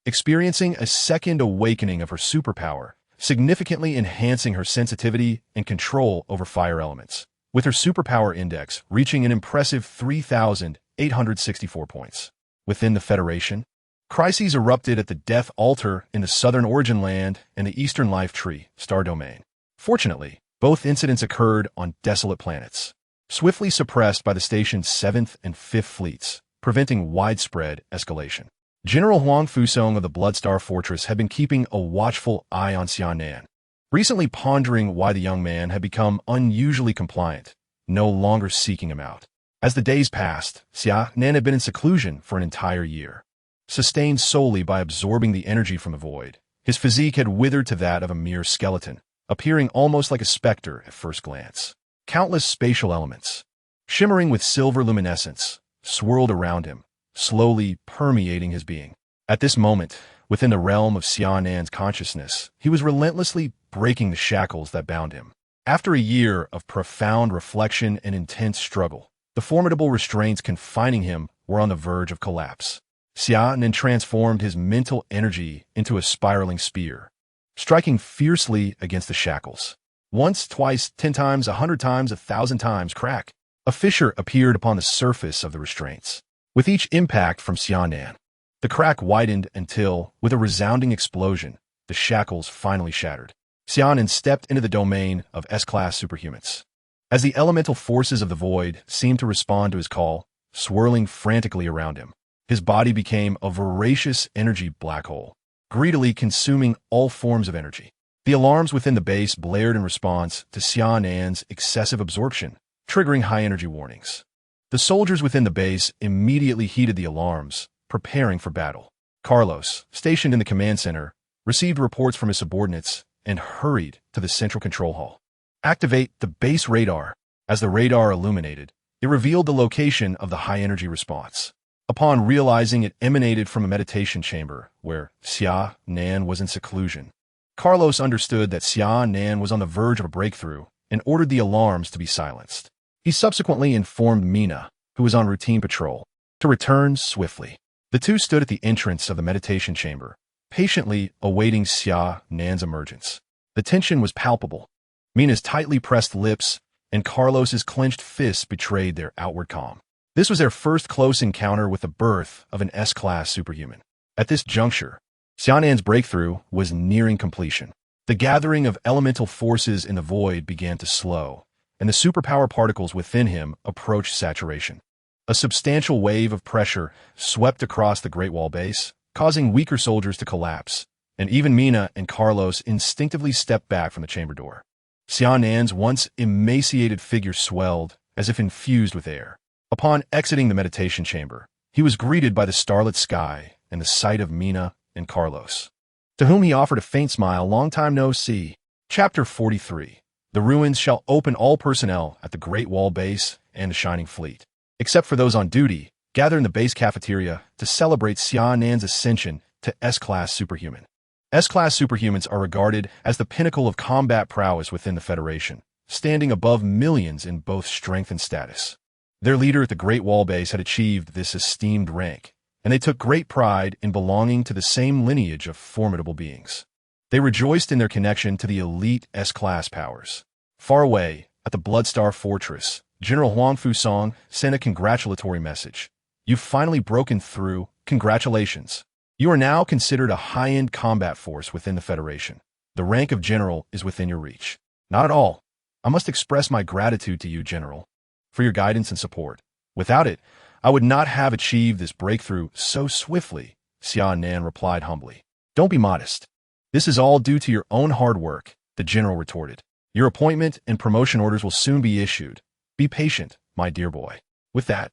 experiencing a second awakening of her superpower, significantly enhancing her sensitivity and control over fire elements, with her superpower index reaching an impressive 3,864 points. Within the Federation, crises erupted at the Death Altar in the Southern Origin Land and the Eastern Life Tree, Star Domain. Fortunately, both incidents occurred on desolate planets, swiftly suppressed by the station's 7th and 5th fleets, preventing widespread escalation. General Huang Fusong of the Bloodstar Fortress had been keeping a watchful eye on Xia Nan, recently pondering why the young man had become unusually compliant, no longer seeking him out. As the days passed, Xia Nan had been in seclusion for an entire year. Sustained solely by absorbing the energy from the void, his physique had withered to that of a mere skeleton, appearing almost like a specter at first glance. Countless spatial elements, shimmering with silver luminescence, swirled around him, slowly permeating his being. At this moment, within the realm of Xia Nan's consciousness, he was relentlessly breaking the shackles that bound him. After a year of profound reflection and intense struggle, the formidable restraints confining him were on the verge of collapse. Xia Nan transformed his mental energy into a spiraling spear, striking fiercely against the shackles. Once, twice, 10 times, 100 times, 1,000 times, crack. A fissure appeared upon the surface of the restraints. With each impact from Xia Nan, the crack widened until, with a resounding explosion, the shackles finally shattered. Xia Nan stepped into the domain of S-class superhumans. As the elemental forces of the void seemed to respond to his call, swirling frantically around him, his body became a voracious energy black hole, greedily consuming all forms of energy. The alarms within the base blared in response to Xia Nan's excessive absorption, triggering high-energy warnings. The soldiers within the base immediately heeded the alarms, preparing for battle. Carlos, stationed in the command center, received reports from his subordinates and hurried to the central control hall. Activate the base radar. As the radar illuminated, it revealed the location of the high-energy response. Upon realizing it emanated from a meditation chamber where Xia Nan was in seclusion, Carlos understood that Xia Nan was on the verge of a breakthrough and ordered the alarms to be silenced. He subsequently informed Mina, who was on routine patrol, to return swiftly. The two stood at the entrance of the meditation chamber, patiently awaiting Xia Nan's emergence. The tension was palpable. Mina's tightly pressed lips and Carlos's clenched fists betrayed their outward calm. This was their first close encounter with the birth of an S-class superhuman. At this juncture, Xia Nan's breakthrough was nearing completion. The gathering of elemental forces in the void began to slow, and the superpower particles within him approached saturation. A substantial wave of pressure swept across the Great Wall base, causing weaker soldiers to collapse, and even Mina and Carlos instinctively stepped back from the chamber door. Xia Nan's once emaciated figure swelled, as if infused with air. Upon exiting the meditation chamber, he was greeted by the starlit sky and the sight of Mina and Carlos, to whom he offered a faint smile. Long time no see. Chapter 43. The ruins shall open all personnel at the Great Wall base and the Shining Fleet, except for those on duty, gather in the base cafeteria to celebrate Xia Nan's ascension to S-class superhuman. S-class superhumans are regarded as the pinnacle of combat prowess within the Federation, standing above millions in both strength and status. Their leader at the Great Wall base had achieved this esteemed rank, and they took great pride in belonging to the same lineage of formidable beings. They rejoiced in their connection to the elite S-class powers. Far away, at the Bloodstar Fortress, General Huang Fusong sent a congratulatory message. You've finally broken through. Congratulations. You are now considered a high-end combat force within the Federation. The rank of General is within your reach. Not at all. I must express my gratitude to you, General, for your guidance and support. Without it, I would not have achieved this breakthrough so swiftly, Xia Nan replied humbly. Don't be modest. This is all due to your own hard work, the general retorted. Your appointment and promotion orders will soon be issued. Be patient, my dear boy. With that,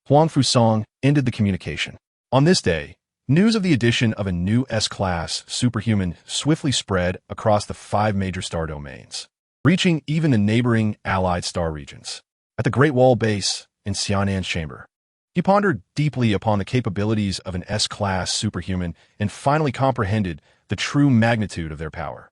Huang Fusong ended the communication. On this day, news of the addition of a new S-class superhuman swiftly spread across the 5 major star domains, reaching even the neighboring allied star regions. At the Great Wall base in Xia Nan's chamber, he pondered deeply upon the capabilities of an S-class superhuman and finally comprehended the true magnitude of their power.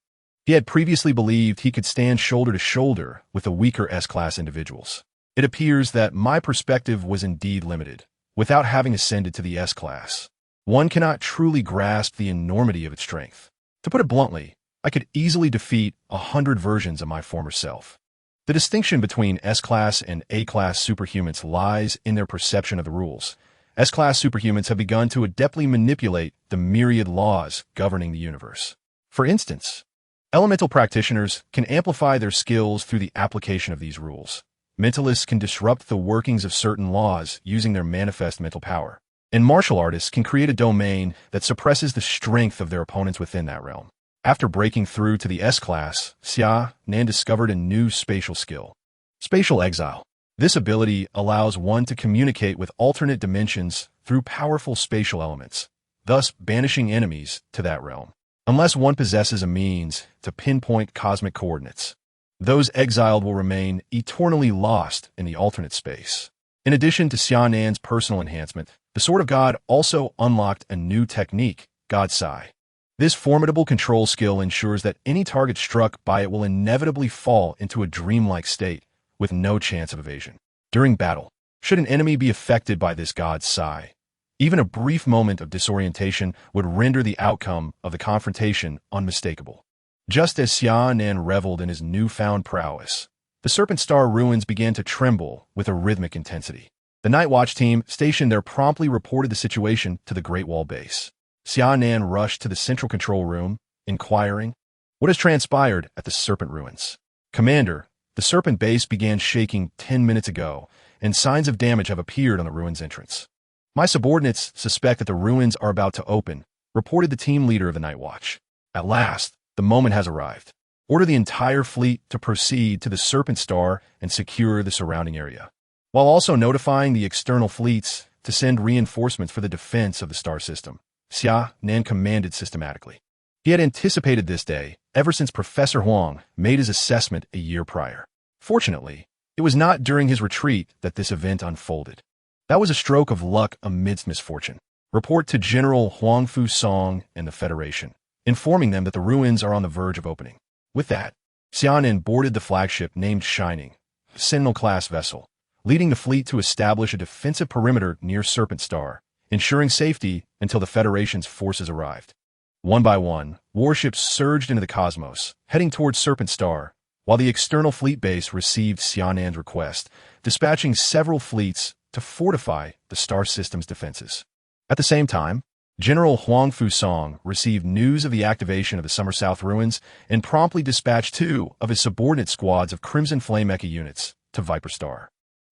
He had previously believed he could stand shoulder to shoulder with the weaker S-class individuals. It appears that my perspective was indeed limited. Without having ascended to the S-class, one cannot truly grasp the enormity of its strength. To put it bluntly, I could easily defeat 100 versions of my former self. The distinction between S-class and A-class superhumans lies in their perception of the rules. S-class superhumans have begun to adeptly manipulate the myriad laws governing the universe. For instance, elemental practitioners can amplify their skills through the application of these rules. Mentalists can disrupt the workings of certain laws using their manifest mental power. And martial artists can create a domain that suppresses the strength of their opponents within that realm. After breaking through to the S-class, Xia Nan discovered a new spatial skill. Spatial exile. This ability allows one to communicate with alternate dimensions through powerful spatial elements, thus banishing enemies to that realm. Unless one possesses a means to pinpoint cosmic coordinates, those exiled will remain eternally lost in the alternate space. In addition to Xia Nan's personal enhancement, the Sword of God also unlocked a new technique, God Sai. This formidable control skill ensures that any target struck by it will inevitably fall into a dreamlike state, with no chance of evasion. During battle, should an enemy be affected by this God Sai, even a brief moment of disorientation would render the outcome of the confrontation unmistakable. Just as Xia Nan reveled in his newfound prowess, the Serpent Star ruins began to tremble with a rhythmic intensity. The Night Watch team stationed there promptly reported the situation to the Great Wall base. Xia Nan rushed to the central control room, inquiring, "What has transpired at the Serpent ruins?" "Commander, the Serpent base began shaking 10 minutes ago, and signs of damage have appeared on the ruins entrance. My subordinates suspect that the ruins are about to open," reported the team leader of the Night Watch. "At last, the moment has arrived. Order the entire fleet to proceed to the Serpent Star and secure the surrounding area, while also notifying the external fleets to send reinforcements for the defense of the star system," Xia Nan commanded systematically. He had anticipated this day ever since Professor Huang made his assessment a year prior. Fortunately, it was not during his retreat that this event unfolded. That was a stroke of luck amidst misfortune. Report to General Huang Fusong and the Federation, informing them that the ruins are on the verge of opening. With that, Xia Nan boarded the flagship named Shining, a Sentinel-class vessel, leading the fleet to establish a defensive perimeter near Serpent Star ensuring safety until the Federation's forces arrived. One by one, warships surged into the cosmos, heading towards Serpent Star, while the external fleet base received Xia Nan's request, dispatching several fleets to fortify the star system's defenses. At the same time, General Huang Fusong received news of the activation of the Summer South ruins and promptly dispatched 2 of his subordinate squads of Crimson Flame Mecha units to Viper Star.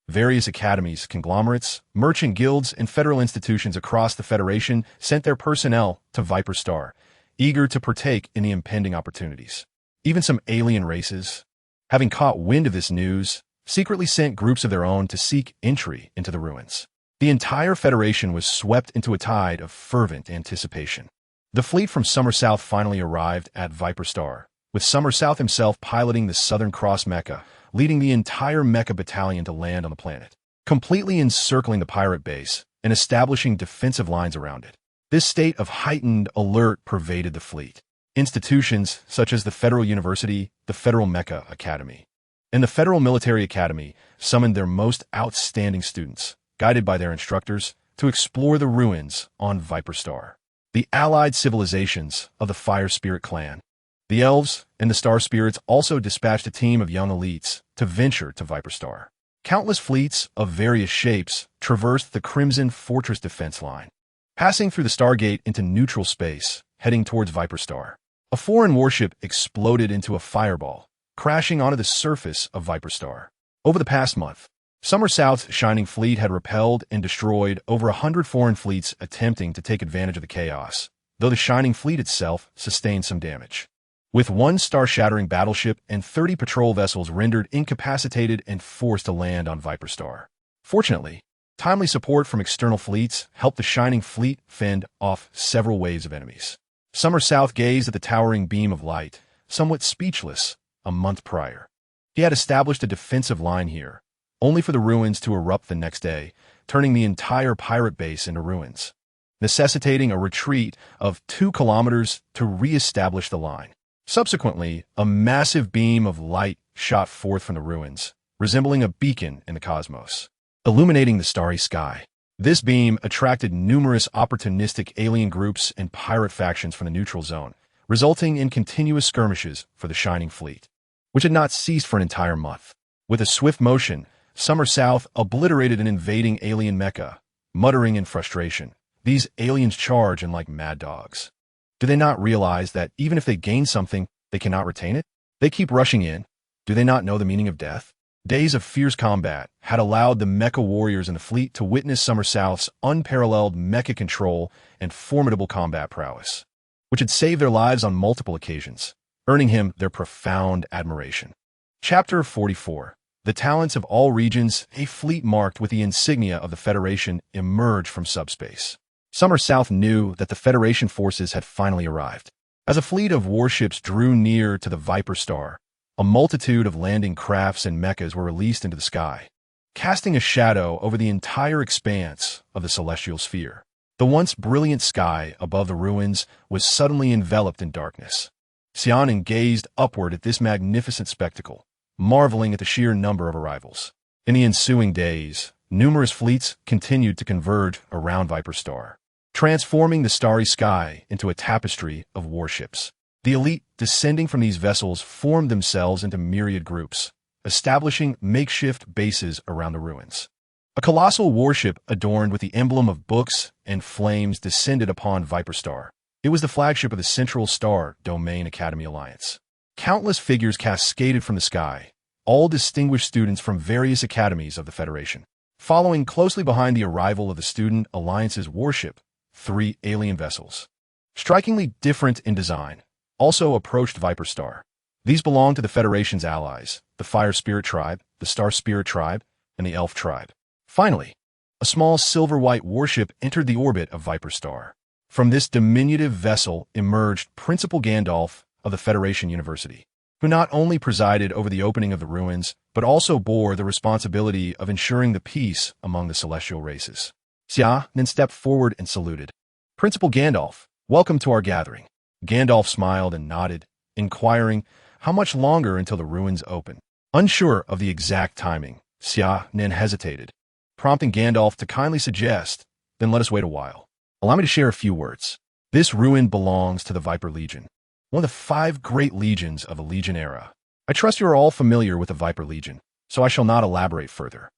Various academies, conglomerates, merchant guilds, and federal institutions across the Federation sent their personnel to Viper Star, eager to partake in the impending opportunities. Even some alien races, having caught wind of this news, secretly sent groups of their own to seek entry into the ruins. The entire Federation was swept into a tide of fervent anticipation. The fleet from Summer South finally arrived at Viper Star, with Summer South himself piloting the Southern Cross Mecha, leading the entire Mecha battalion to land on the planet, completely encircling the pirate base and establishing defensive lines around it. This state of heightened alert pervaded the fleet. Institutions such as the Federal University, the Federal Mecha Academy, and the Federal Military Academy summoned their most outstanding students, guided by their instructors, to explore the ruins on Viper Star. The allied civilizations of the Fire Spirit clan, the Elves, and the Star Spirits also dispatched a team of young elites to venture to Viper Star. Countless fleets of various shapes traversed the Crimson Fortress defense line, passing through the Stargate into neutral space, heading towards Viper Star. A foreign warship exploded into a fireball, crashing onto the surface of Viper Star. Over the past month, Summer South's Shining Fleet had repelled and destroyed over 100 foreign fleets attempting to take advantage of the chaos, though the Shining Fleet itself sustained some damage. With 1 star-shattering battleship and 30 patrol vessels rendered incapacitated and forced to land on Viper Star. Fortunately, timely support from external fleets helped the Shining Fleet fend off several waves of enemies. Summer South gazed at the towering beam of light, somewhat speechless, a month prior. He had established a defensive line here, only for the ruins to erupt the next day, turning the entire pirate base into ruins, necessitating a retreat of 2 kilometers to re-establish the line. Subsequently, a massive beam of light shot forth from the ruins, resembling a beacon in the cosmos, illuminating the starry sky. This beam attracted numerous opportunistic alien groups and pirate factions from the neutral zone, resulting in continuous skirmishes for the Shining Fleet, which had not ceased for an entire month. With a swift motion, Summer South obliterated an invading alien mecha, muttering in frustration, "These aliens charge in like mad dogs. Do they not realize that even if they gain something, they cannot retain it? They keep rushing in. Do they not know the meaning of death?" Days of fierce combat had allowed the mecha warriors in the fleet to witness Summer South's unparalleled mecha control and formidable combat prowess, which had saved their lives on multiple occasions, earning him their profound admiration. Chapter 44. The talents of all regions, a fleet marked with the insignia of the Federation emerged from subspace. Summer South knew that the Federation forces had finally arrived. As a fleet of warships drew near to the Viper Star, a multitude of landing crafts and mechas were released into the sky, casting a shadow over the entire expanse of the celestial sphere. The once brilliant sky above the ruins was suddenly enveloped in darkness. Xia Nan gazed upward at this magnificent spectacle, marveling at the sheer number of arrivals. In the ensuing days, numerous fleets continued to converge around Viper Star, transforming the starry sky into a tapestry of warships. The elite descending from these vessels formed themselves into myriad groups, establishing makeshift bases around the ruins. A colossal warship adorned with the emblem of books and flames descended upon Viper Star. It was the flagship of the Central Star Domain Academy Alliance. Countless figures cascaded from the sky, all distinguished students from various academies of the Federation. Following closely behind the arrival of the Student Alliance's warship, 3 alien vessels, strikingly different in design, also approached Viper Star. These belonged to the Federation's allies, the Fire Spirit Tribe, the Star Spirit Tribe, and the Elf Tribe. Finally, a small silver-white warship entered the orbit of Viper Star. From this diminutive vessel emerged Principal Gandalf of the Federation University, who not only presided over the opening of the ruins, but also bore the responsibility of ensuring the peace among the celestial races. Xia Nan stepped forward and saluted. "Principal Gandalf, welcome to our gathering." Gandalf smiled and nodded, inquiring how much longer until the ruins open. Unsure of the exact timing, Xia Nan hesitated, prompting Gandalf to kindly suggest then let us wait a while. Allow me to share a few words. This ruin belongs to the Viper Legion, one of the 5 great legions of the Legion era. I trust you are all familiar with the Viper Legion, so I shall not elaborate further.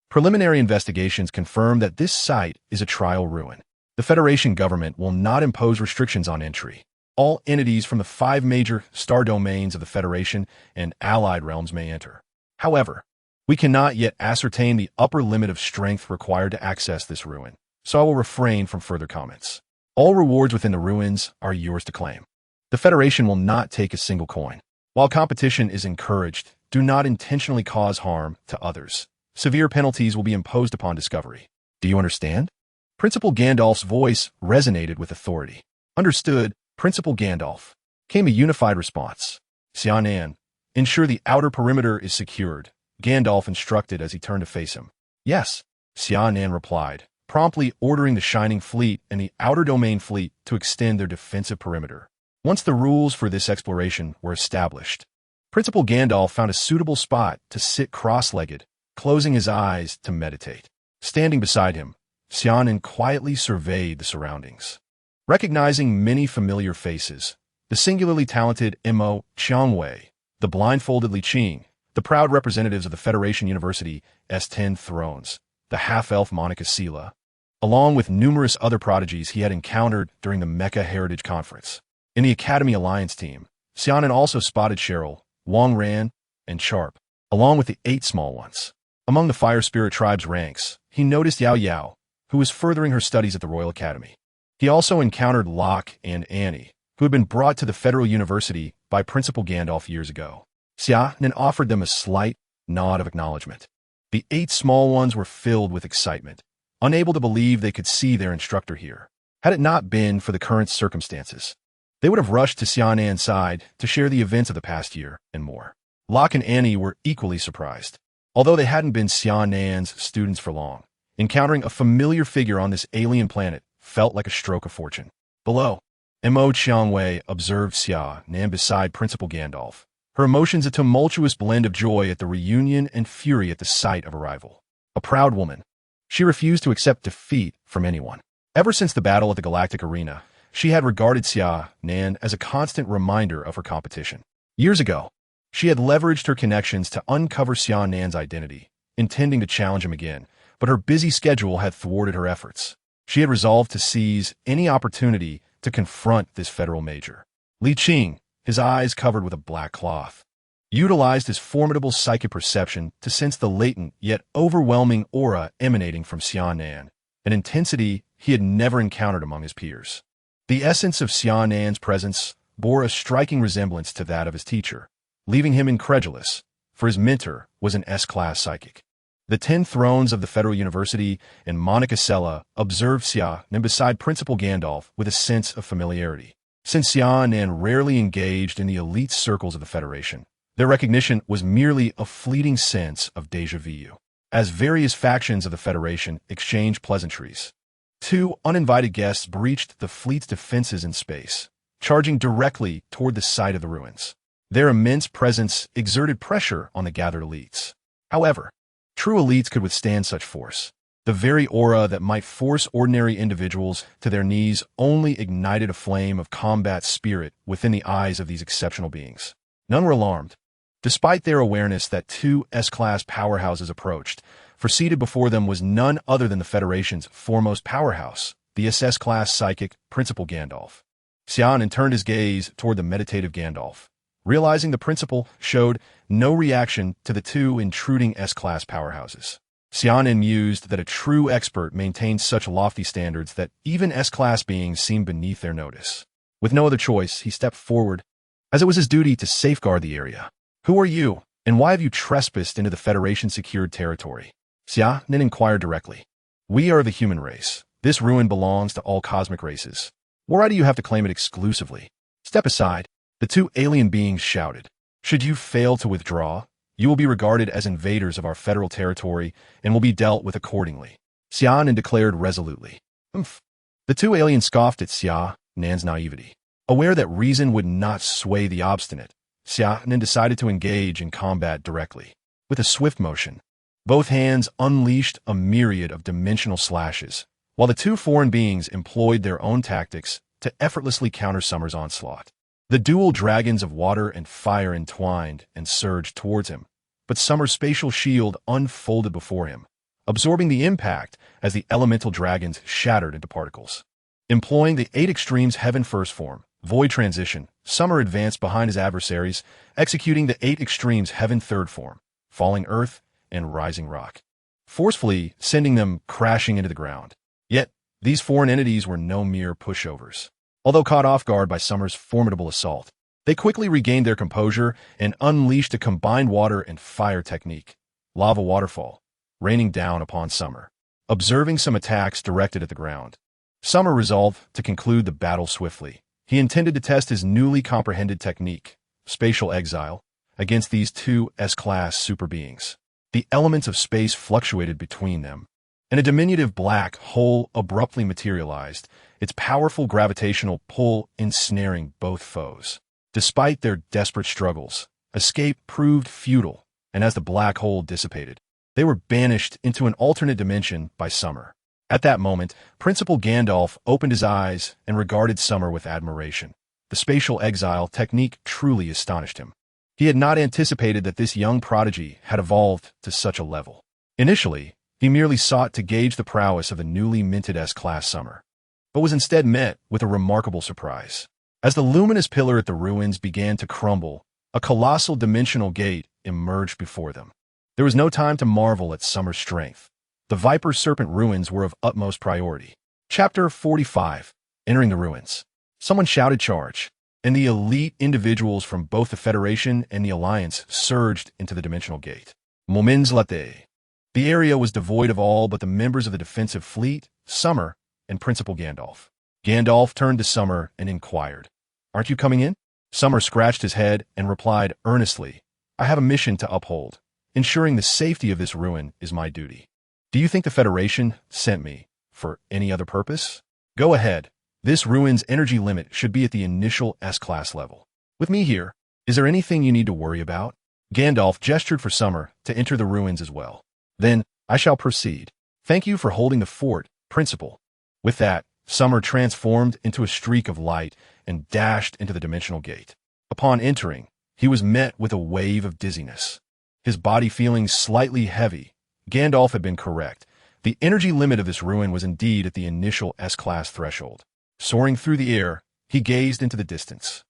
Preliminary investigations confirm that this site is a trial ruin. The Federation government will not impose restrictions on entry. All entities from the 5 major star domains of the Federation and allied realms may enter. However, we cannot yet ascertain the upper limit of strength required to access this ruin, so I will refrain from further comments. All rewards within the ruins are yours to claim. The Federation will not take a single coin. While competition is encouraged, do not intentionally cause harm to others. Severe penalties will be imposed upon discovery. Do you understand? Principal Gandalf's voice resonated with authority. Understood, Principal Gandalf. Came a unified response. Xia Nan, ensure the outer perimeter is secured, Gandalf instructed as he turned to face him. Yes, Xia Nan replied, promptly ordering the Shining Fleet and the Outer Domain Fleet to extend their defensive perimeter. Once the rules for this exploration were established, Principal Gandalf found a suitable spot to sit cross-legged, closing his eyes to meditate. Standing beside him, Xia Nan quietly surveyed the surroundings. Recognizing many familiar faces, the singularly talented Mo Qiangwei, the blindfolded Li Qing, the proud representatives of the Federation University's 10 thrones, the half-elf Monica Sela, along with numerous other prodigies he had encountered during the Mecha Heritage Conference. In the Academy Alliance team, Xia Nan also spotted Cheryl, Wang Ran, and Sharp, along with the 8 small ones. Among the Fire Spirit Tribe's ranks, he noticed Yao Yao, who was furthering her studies at the Royal Academy. He also encountered Locke and Annie, who had been brought to the Federal University by Principal Gandalf years ago. Xia Nan offered them a slight nod of acknowledgement. The 8 small ones were filled with excitement, unable to believe they could see their instructor here. Had it not been for the current circumstances, they would have rushed to Xia Nan's side to share the events of the past year and more. Locke and Annie were equally surprised. Although they hadn't been Xia Nan's students for long, encountering a familiar figure on this alien planet felt like a stroke of fortune. Below, Mo Qiangwei observed Xia Nan beside Principal Gandalf, her emotions a tumultuous blend of joy at the reunion and fury at the sight of arrival. A proud woman, she refused to accept defeat from anyone. Ever since the battle at the Galactic Arena, she had regarded Xia Nan as a constant reminder of her competition. Years ago, she had leveraged her connections to uncover Xia Nan's identity, intending to challenge him again, but her busy schedule had thwarted her efforts. She had resolved to seize any opportunity to confront this federal major. Li Qing, his eyes covered with a black cloth, utilized his formidable psychic perception to sense the latent yet overwhelming aura emanating from Xia Nan, an intensity he had never encountered among his peers. The essence of Xia Nan's presence bore a striking resemblance to that of his teacher, leaving him incredulous, for his mentor was an S-class psychic. The 10 thrones of the Federal University and Monica Sela observed Xia Nan beside Principal Gandalf with a sense of familiarity. Since Xia Nan rarely engaged in the elite circles of the Federation, their recognition was merely a fleeting sense of déjà vu. As various factions of the Federation exchanged pleasantries, 2 uninvited guests breached the fleet's defenses in space, charging directly toward the site of the ruins. Their immense presence exerted pressure on the gathered elites. However, true elites could withstand such force. The very aura that might force ordinary individuals to their knees only ignited a flame of combat spirit within the eyes of these exceptional beings. None were alarmed, despite their awareness that 2 S-class powerhouses approached, for seated before them was none other than the Federation's foremost powerhouse, the SS-class psychic Principal Gandalf. Xia Nan turned his gaze toward the meditative Gandalf, realizing the principal showed no reaction to the 2 intruding S-class powerhouses. Xia Nan mused that a true expert maintains such lofty standards that even S-class beings seem beneath their notice. With no other choice, he stepped forward, as it was his duty to safeguard the area. Who are you, and why have you trespassed into the Federation-secured territory? Xia Nan inquired directly. We are the human race. This ruin belongs to all cosmic races. Why do you have to claim it exclusively? Step aside, the 2 alien beings shouted. Should you fail to withdraw, you will be regarded as invaders of our federal territory and will be dealt with accordingly. Xia Nan declared resolutely. The 2 aliens scoffed at Xia Nan's naivety. Aware that reason would not sway the obstinate, Xia Nan decided to engage in combat directly. With a swift motion, both hands unleashed a myriad of dimensional slashes, while the two foreign beings employed their own tactics to effortlessly counter Summer's onslaught. The dual dragons of water and fire entwined and surged towards him, but Summer's spatial shield unfolded before him, absorbing the impact as the elemental dragons shattered into particles. Employing the 8 extremes Heaven First form, Void Transition, Summer advanced behind his adversaries, executing the 8 extremes Heaven Third form, Falling Earth and Rising Rock, forcefully sending them crashing into the ground. Yet, these foreign entities were no mere pushovers. Although caught off guard by Summer's formidable assault, they quickly regained their composure and unleashed a combined water and fire technique, Lava Waterfall, raining down upon Summer. Observing some attacks directed at the ground, Summer resolved to conclude the battle swiftly. He intended to test his newly comprehended technique, Spatial Exile, against these two S-class super beings. The elements of space fluctuated between them, and a diminutive black hole abruptly materialized, its powerful gravitational pull ensnaring both foes. Despite their desperate struggles, escape proved futile, and as the black hole dissipated, they were banished into an alternate dimension by Summer. At that moment, Principal Gandalf opened his eyes and regarded Summer with admiration. The spatial exile technique truly astonished him. He had not anticipated that this young prodigy had evolved to such a level. Initially, he merely sought to gauge the prowess of the newly minted S-class Summer, but was instead met with a remarkable surprise. As the luminous pillar at the ruins began to crumble, a colossal dimensional gate emerged before them. There was no time to marvel at Summer's strength. The Viper Serpent ruins were of utmost priority. Chapter 45. Entering the ruins. Someone shouted charge, and the elite individuals from both the Federation and the Alliance surged into the dimensional gate. Moments later. The area was devoid of all but the members of the defensive fleet, Summer, and Principal Gandalf. Gandalf turned to Summer and inquired, "Aren't you coming in?" Summer scratched his head and replied earnestly, "I have a mission to uphold. Ensuring the safety of this ruin is my duty. Do you think the Federation sent me for any other purpose? Go ahead. This ruin's energy limit should be at the initial S-class level. With me here, is there anything you need to worry about?" Gandalf gestured for Summer to enter the ruins as well. "Then, I shall proceed. Thank you for holding the fort, Principal." With that, Summer transformed into a streak of light and dashed into the dimensional gate. Upon entering, he was met with a wave of dizziness. His body feeling slightly heavy, Gandalf had been correct. The energy limit of this ruin was indeed at the initial S-class threshold. Soaring through the air, he gazed into the distance.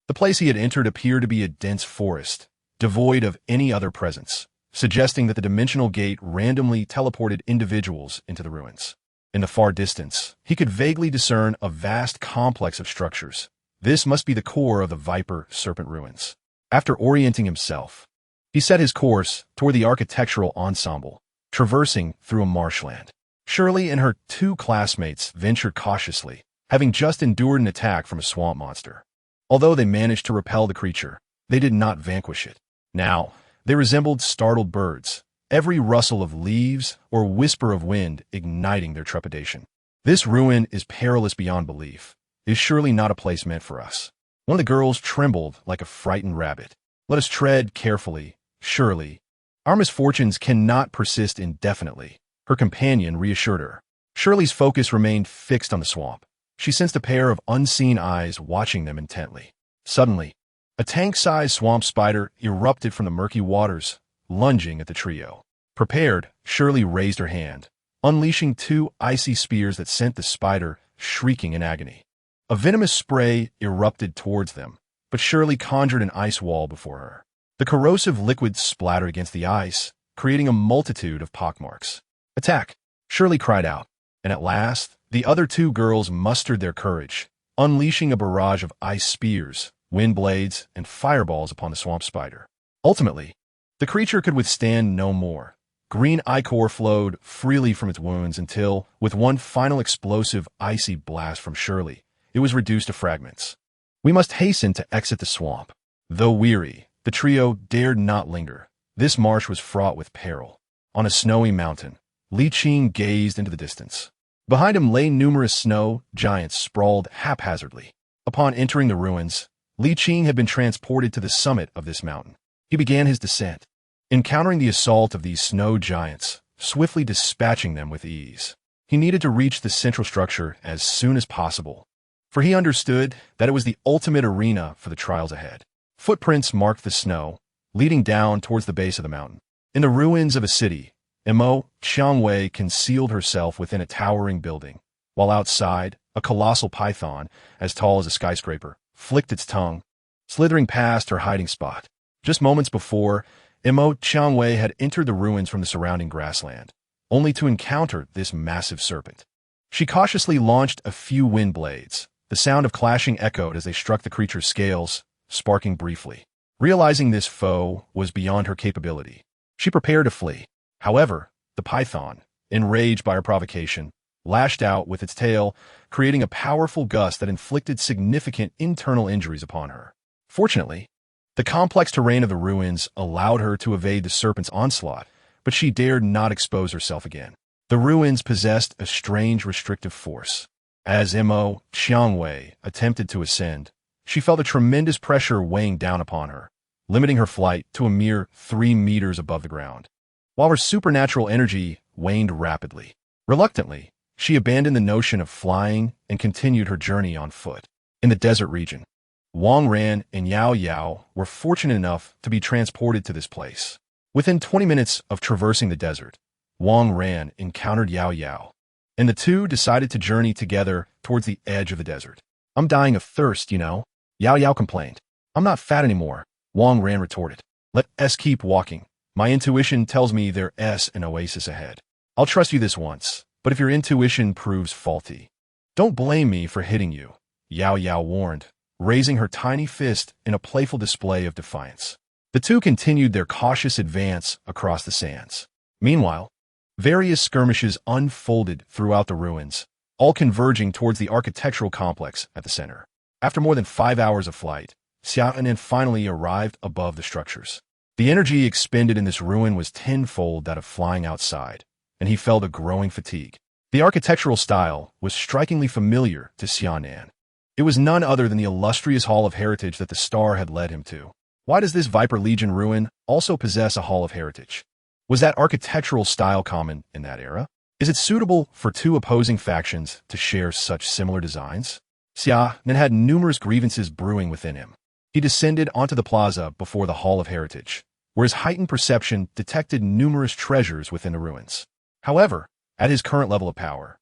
The place he had entered appeared to be a dense forest, devoid of any other presence, suggesting that the dimensional gate randomly teleported individuals into the ruins. In the far distance, he could vaguely discern a vast complex of structures. This must be the core of the Viper Serpent ruins. After orienting himself, he set his course toward the architectural ensemble, traversing through a marshland. Shirley and her 2 classmates ventured cautiously, having just endured an attack from a swamp monster. Although they managed to repel the creature, they did not vanquish it. Now, they resembled startled birds, every rustle of leaves or whisper of wind igniting their trepidation. "This ruin is perilous beyond belief. It is surely not a place meant for us." One of the girls trembled like a frightened rabbit. "Let us tread carefully, Shirley. Our misfortunes cannot persist indefinitely," her companion reassured her. Shirley's focus remained fixed on the swamp. She sensed a pair of unseen eyes watching them intently. Suddenly, a tank-sized swamp spider erupted from the murky waters, lunging at the trio. Prepared, Shirley raised her hand, unleashing 2 icy spears that sent the spider shrieking in agony. A venomous spray erupted towards them, but Shirley conjured an ice wall before her. The corrosive liquid splattered against the ice, creating a multitude of pockmarks. "Attack!" Shirley cried out, and at last, the other 2 girls mustered their courage, unleashing a barrage of ice spears, wind blades, and fireballs upon the swamp spider. Ultimately, the creature could withstand no more. Green ichor flowed freely from its wounds until, with one final explosive icy blast from Shirley, it was reduced to fragments. We must hasten to exit the swamp. Though weary, the trio dared not linger. This march was fraught with peril. On a snowy mountain, Li Qing gazed into the distance. Behind him lay numerous snow giants sprawled haphazardly. Upon entering the ruins, Li Qing had been transported to the summit of this mountain. He began his descent, encountering the assault of these snow giants, swiftly dispatching them with ease. He needed to reach the central structure as soon as possible, for he understood that it was the ultimate arena for the trials ahead. Footprints marked the snow, leading down towards the base of the mountain. In the ruins of a city, Mo Xiangwei concealed herself within a towering building, while outside, a colossal python, as tall as a skyscraper, flicked its tongue, slithering past her hiding spot. Just moments before, Mo Xiangwei had entered the ruins from the surrounding grassland, only to encounter this massive serpent. She cautiously launched a few wind blades. The sound of clashing echoed as they struck the creature's scales, sparking briefly. Realizing this foe was beyond her capability, she prepared to flee. However, the python, enraged by her provocation, lashed out with its tail, creating a powerful gust that inflicted significant internal injuries upon her. Fortunately, the complex terrain of the ruins allowed her to evade the serpent's onslaught, but she dared not expose herself again. The ruins possessed a strange restrictive force. As Mo Xiangwei attempted to ascend, she felt a tremendous pressure weighing down upon her, limiting her flight to a mere 3 meters above the ground, while her supernatural energy waned rapidly. Reluctantly, she abandoned the notion of flying and continued her journey on foot. In the desert region, Wang Ran and Yao Yao were fortunate enough to be transported to this place. Within 20 minutes of traversing the desert, Wang Ran encountered Yao Yao, and the two decided to journey together towards the edge of the desert. "I'm dying of thirst, you know," Yao Yao complained. "I'm not fat anymore," Wang Ran retorted. "Let us keep walking. My intuition tells me there's an oasis ahead. I'll trust you this once, but if your intuition proves faulty, don't blame me for hitting you," Yao Yao warned, raising her tiny fist in a playful display of defiance. The two continued their cautious advance across the sands. Meanwhile, various skirmishes unfolded throughout the ruins, all converging towards the architectural complex at the center. After more than 5 hours of flight, Xia Nan finally arrived above the structures. The energy expended in this ruin was tenfold that of flying outside, and he felt a growing fatigue. The architectural style was strikingly familiar to Xia Nan. It was none other than the illustrious Hall of Heritage that the star had led him to. Why does this Viper Legion ruin also possess a Hall of Heritage? Was that architectural style common in that era? Is it suitable for two opposing factions to share such similar designs? Xia Nan had numerous grievances brewing within him. He descended onto the plaza before the Hall of Heritage, where his heightened perception detected numerous treasures within the ruins. However, at his current level of power,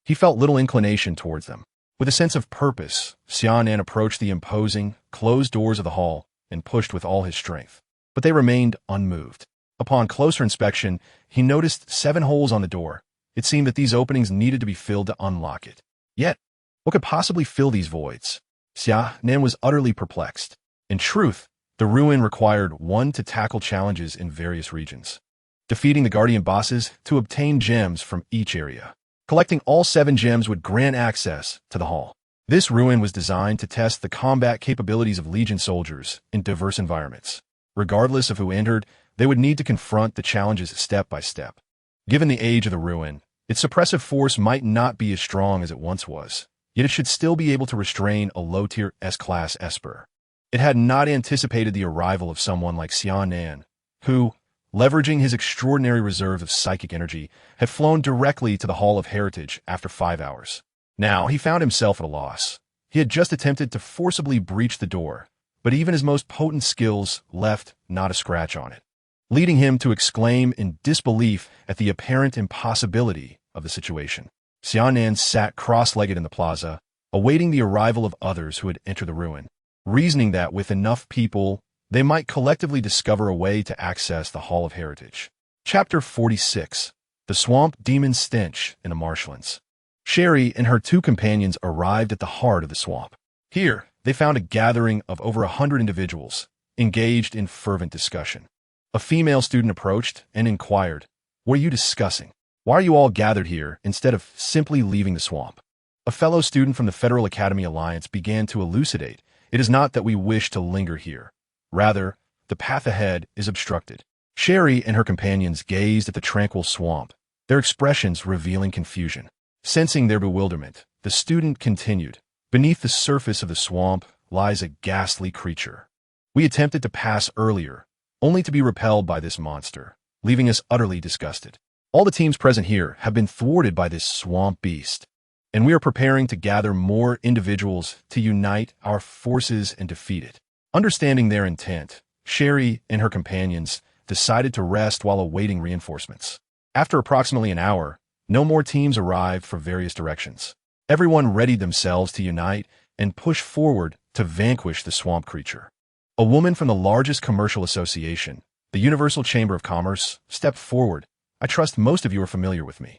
he felt little inclination towards them. With a sense of purpose, Xia Nan approached the imposing, closed doors of the hall and pushed with all his strength. But they remained unmoved. Upon closer inspection, he noticed 7 holes on the door. It seemed that these openings needed to be filled to unlock it. Yet, what could possibly fill these voids? Xia Nan was utterly perplexed. In truth, the ruin required one to tackle challenges in various regions, defeating the guardian bosses to obtain gems from each area. Collecting all 7 gems would grant access to the hall. This ruin was designed to test the combat capabilities of Legion soldiers in diverse environments. Regardless of who entered, they would need to confront the challenges step by step. Given the age of the ruin, its suppressive force might not be as strong as it once was, yet it should still be able to restrain a low-tier S-class Esper. It had not anticipated the arrival of someone like Xia Nan, who, leveraging his extraordinary reserve of psychic energy, had flown directly to the Hall of Heritage after 5 hours. Now he found himself at a loss. He had just attempted to forcibly breach the door, but even his most potent skills left not a scratch on it, leading him to exclaim in disbelief at the apparent impossibility of the situation. Xia Nan sat cross-legged in the plaza, awaiting the arrival of others who had entered the ruin, reasoning that with enough people, they might collectively discover a way to access the Hall of Heritage. Chapter 46. The Swamp Demon's Stench in the Marshlands. Sherry and her 2 companions arrived at the heart of the swamp. Here, they found a gathering of over 100 individuals, engaged in fervent discussion. A female student approached and inquired, "What are you discussing? Why are you all gathered here instead of simply leaving the swamp?" A fellow student from the Federal Academy Alliance began to elucidate, "It is not that we wish to linger here. Rather, the path ahead is obstructed." Sherry and her companions gazed at the tranquil swamp, their expressions revealing confusion. Sensing their bewilderment, the student continued, "Beneath the surface of the swamp lies a ghastly creature. We attempted to pass earlier, only to be repelled by this monster, leaving us utterly disgusted. All the teams present here have been thwarted by this swamp beast, and we are preparing to gather more individuals to unite our forces and defeat it. Understanding their intent, Sherry and her companions decided to rest while awaiting reinforcements. After approximately an hour, no more teams arrived from various directions. Everyone readied themselves to unite and push forward to vanquish the swamp creature. A woman from the largest commercial association, the Universal Chamber of Commerce, stepped forward. I trust most of you are familiar with me.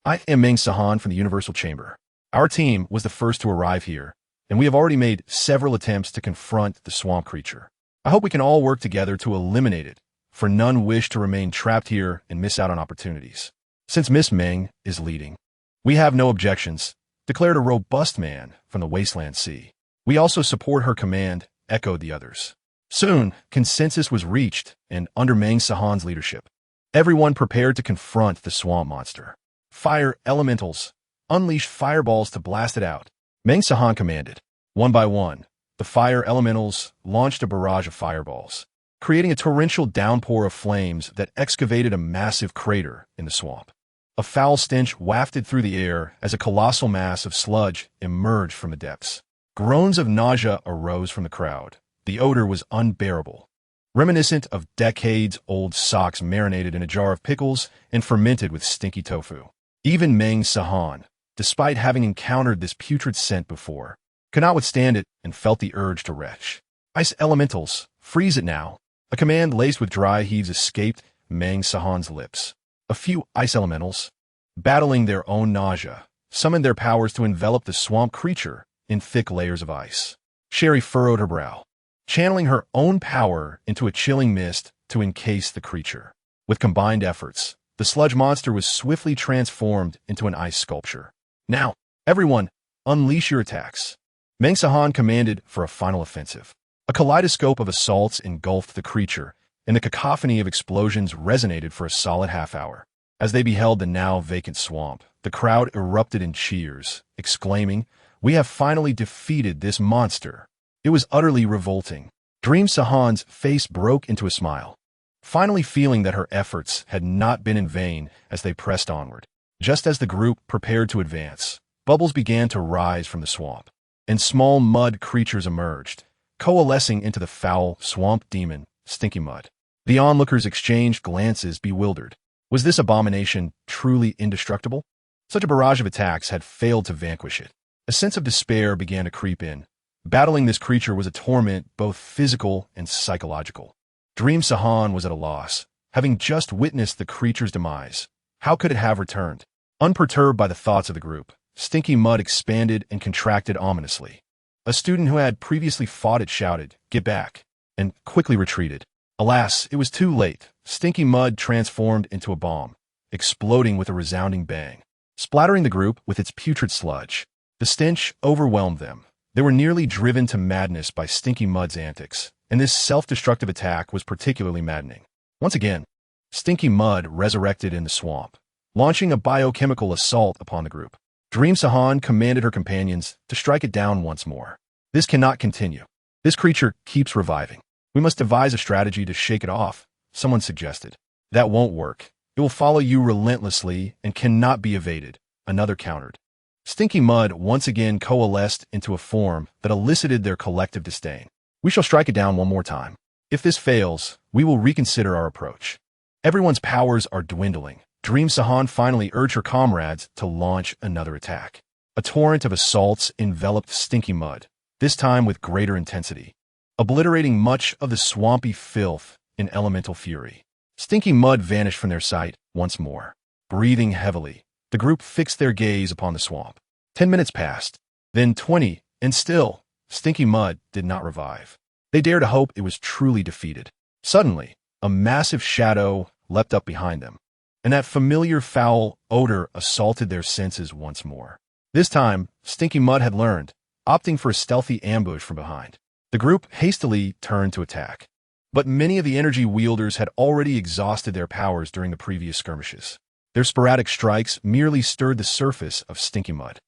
I am Xia Nan from the Universal Chamber. Our team was the first to arrive here, and we have already made several attempts to confront the swamp creature. I hope we can all work together to eliminate it, for none wish to remain trapped here and miss out on opportunities. Since Miss Meng is leading, we have no objections, declared a robust man from the Wasteland Sea. We also support her command, echoed the others. Soon, consensus was reached, and under Xia Nan's leadership, everyone prepared to confront the swamp monster. Fire elementals, unleash fireballs to blast it out, Xia Nan commanded. One by one, the fire elementals launched a barrage of fireballs, creating a torrential downpour of flames that excavated a massive crater in the swamp. A foul stench wafted through the air as a colossal mass of sludge emerged from the depths. Groans of nausea arose from the crowd. The odor was unbearable, reminiscent of decades-old socks marinated in a jar of pickles and fermented with stinky tofu. Even Xia Nan, despite having encountered this putrid scent before, could not withstand it and felt the urge to retch. Ice elementals, freeze it now. A command laced with dry heaves escaped Xia Nan's lips. A few ice elementals, battling their own nausea, summoned their powers to envelop the swamp creature in thick layers of ice. Sherry furrowed her brow, channeling her own power into a chilling mist to encase the creature. With combined efforts, the sludge monster was swiftly transformed into an ice sculpture. Now, everyone, unleash your attacks. Xia Nan commanded for a final offensive. A kaleidoscope of assaults engulfed the creature, and the cacophony of explosions resonated for a solid half hour. As they beheld the now vacant swamp, the crowd erupted in cheers, exclaiming, "We have finally defeated this monster." It was utterly revolting. Xia Nan's face broke into a smile, finally feeling that her efforts had not been in vain as they pressed onward. Just as the group prepared to advance, bubbles began to rise from the swamp, and small mud creatures emerged, coalescing into the foul swamp demon, Stinky Mud. The onlookers exchanged glances, bewildered. Was this abomination truly indestructible? Such a barrage of attacks had failed to vanquish it. A sense of despair began to creep in. Battling this creature was a torment both physical and psychological. Xia Nan was at a loss, having just witnessed the creature's demise. How could it have returned? Unperturbed by the thoughts of the group, Stinky Mud expanded and contracted ominously. A student who had previously fought it shouted, "Get back," and quickly retreated. Alas, it was too late. Stinky Mud transformed into a bomb, exploding with a resounding bang, splattering the group with its putrid sludge. The stench overwhelmed them. They were nearly driven to madness by Stinky Mud's antics, and this self-destructive attack was particularly maddening. Once again, Stinky Mud resurrected in the swamp, launching a biochemical assault upon the group. Xia Nan commanded her companions to strike it down once more. This cannot continue. This creature keeps reviving. We must devise a strategy to shake it off, someone suggested. That won't work. It will follow you relentlessly and cannot be evaded, another countered. Stinky Mud once again coalesced into a form that elicited their collective disdain. We shall strike it down one more time. If this fails, we will reconsider our approach. Everyone's powers are dwindling. Xia Nan finally urged her comrades to launch another attack. A torrent of assaults enveloped Stinky Mud, this time with greater intensity, obliterating much of the swampy filth in elemental fury. Stinky Mud vanished from their sight once more. Breathing heavily, the group fixed their gaze upon the swamp. 10 minutes passed, then 20, and still, Stinky Mud did not revive. They dared to hope it was truly defeated. Suddenly, a massive shadow leapt up behind them, and that familiar foul odor assaulted their senses once more. This time, Stinky Mud had learned, opting for a stealthy ambush from behind. The group hastily turned to attack, but many of the energy wielders had already exhausted their powers during the previous skirmishes. Their sporadic strikes merely stirred the surface of Stinky Mud.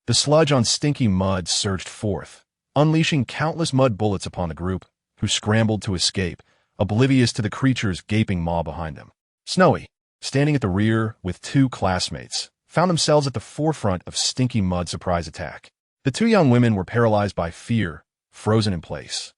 The sludge on Stinky Mud surged forth, unleashing countless mud bullets upon the group, who scrambled to escape, oblivious to the creature's gaping maw behind them. Snowy, standing at the rear with two classmates, found themselves at the forefront of Stinky Mud's surprise attack. The two young women were paralyzed by fear, frozen in place.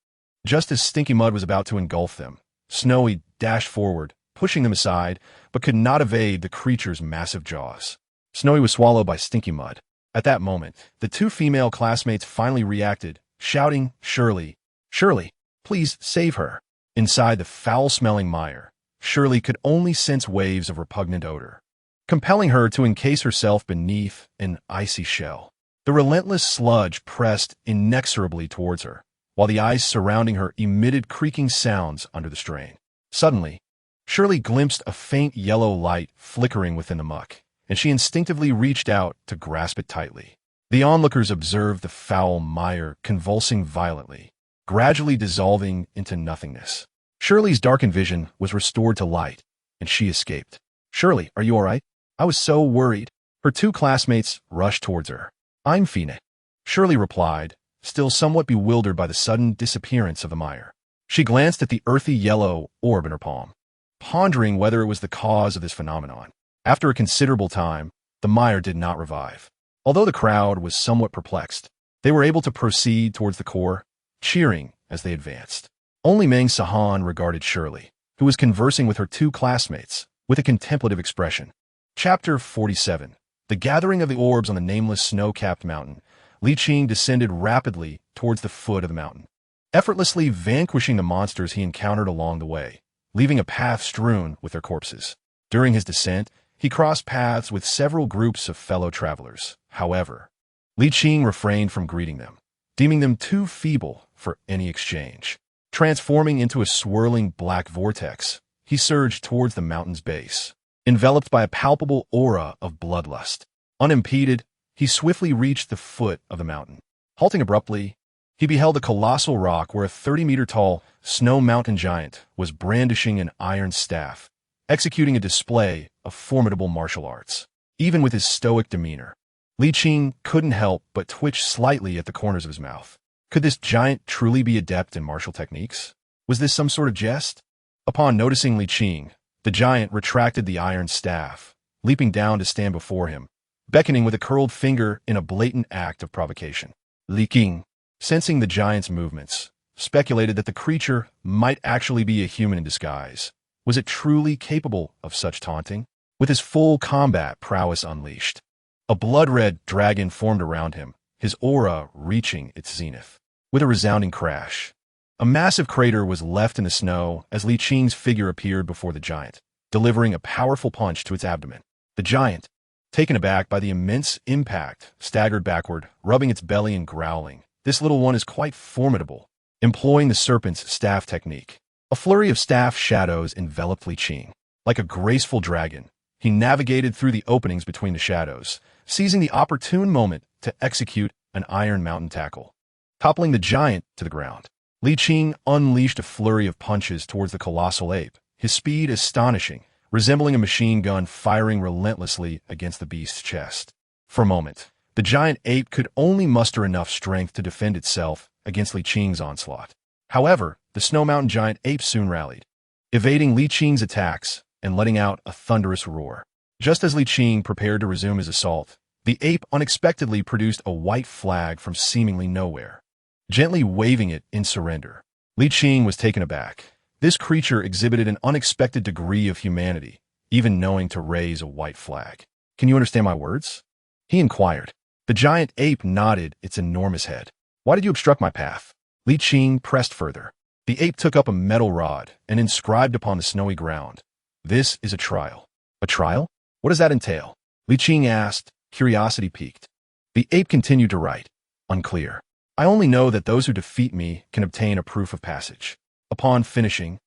Just as Stinky Mud was about to engulf them, Snowy dashed forward, pushing them aside, but could not evade the creature's massive jaws. Snowy was swallowed by Stinky Mud. At that moment, the two female classmates finally reacted, shouting, "Shirley, Shirley, please save her." Inside the foul-smelling mire, Shirley could only sense waves of repugnant odor, compelling her to encase herself beneath an icy shell. The relentless sludge pressed inexorably towards her, while the ice surrounding her emitted creaking sounds under the strain. Suddenly, Shirley glimpsed a faint yellow light flickering within the muck, and she instinctively reached out to grasp it tightly. The onlookers observed the foul mire convulsing violently, gradually dissolving into nothingness. Shirley's darkened vision was restored to light, and she escaped. "Shirley, are you all right? I was so worried." Her two classmates rushed towards her. "I'm fine," Shirley replied, still somewhat bewildered by the sudden disappearance of the mire. She glanced at the earthy yellow orb in her palm, pondering whether it was the cause of this phenomenon. After a considerable time, the mire did not revive. Although the crowd was somewhat perplexed, they were able to proceed towards the core, cheering as they advanced. Only Meng Sahan regarded Shirley, who was conversing with her two classmates, with a contemplative expression. Chapter 47. The Gathering of the Orbs on the Nameless Snow-Capped Mountain. Li Qing descended rapidly towards the foot of the mountain, effortlessly vanquishing the monsters he encountered along the way, leaving a path strewn with their corpses. During his descent, he crossed paths with several groups of fellow travelers. However, Li Qing refrained from greeting them, deeming them too feeble for any exchange. Transforming into a swirling black vortex, he surged towards the mountain's base, enveloped by a palpable aura of bloodlust. Unimpeded, he swiftly reached the foot of the mountain. Halting abruptly, he beheld a colossal rock where a 30-meter-tall snow mountain giant was brandishing an iron staff, executing a display of formidable martial arts. Even with his stoic demeanor, Li Qing couldn't help but twitch slightly at the corners of his mouth. Could this giant truly be adept in martial techniques? Was this some sort of jest? Upon noticing Li Qing, the giant retracted the iron staff, leaping down to stand before him, beckoning with a curled finger in a blatant act of provocation. Li Qing, sensing the giant's movements, speculated that the creature might actually be a human in disguise. Was it truly capable of such taunting? With his full combat prowess unleashed, a blood-red dragon formed around him, his aura reaching its zenith. With a resounding crash, a massive crater was left in the snow as Li Qing's figure appeared before the giant, delivering a powerful punch to its abdomen. The giant, taken aback by the immense impact, staggered backward, rubbing its belly and growling. "This little one is quite formidable," employing the serpent's staff technique. A flurry of staff shadows enveloped Li Qing. Like a graceful dragon, he navigated through the openings between the shadows, seizing the opportune moment to execute an iron mountain tackle, toppling the giant to the ground. Li Qing unleashed a flurry of punches towards the colossal ape, his speed astonishing, resembling a machine gun firing relentlessly against the beast's chest. For a moment, the giant ape could only muster enough strength to defend itself against Li Qing's onslaught. However, the Snow Mountain giant ape soon rallied, evading Li Qing's attacks and letting out a thunderous roar. Just as Li Qing prepared to resume his assault, the ape unexpectedly produced a white flag from seemingly nowhere, gently waving it in surrender. Li Qing was taken aback. This creature exhibited an unexpected degree of humanity, even knowing to raise a white flag. "Can you understand my words?" he inquired. The giant ape nodded its enormous head. "Why did you obstruct my path?" Li Qing pressed further. The ape took up a metal rod and inscribed upon the snowy ground, "This is a trial." "A trial? What does that entail?" Li Qing asked, curiosity piqued. The ape continued to write, "Unclear. I only know that those who defeat me can obtain a proof of passage." Upon finishing,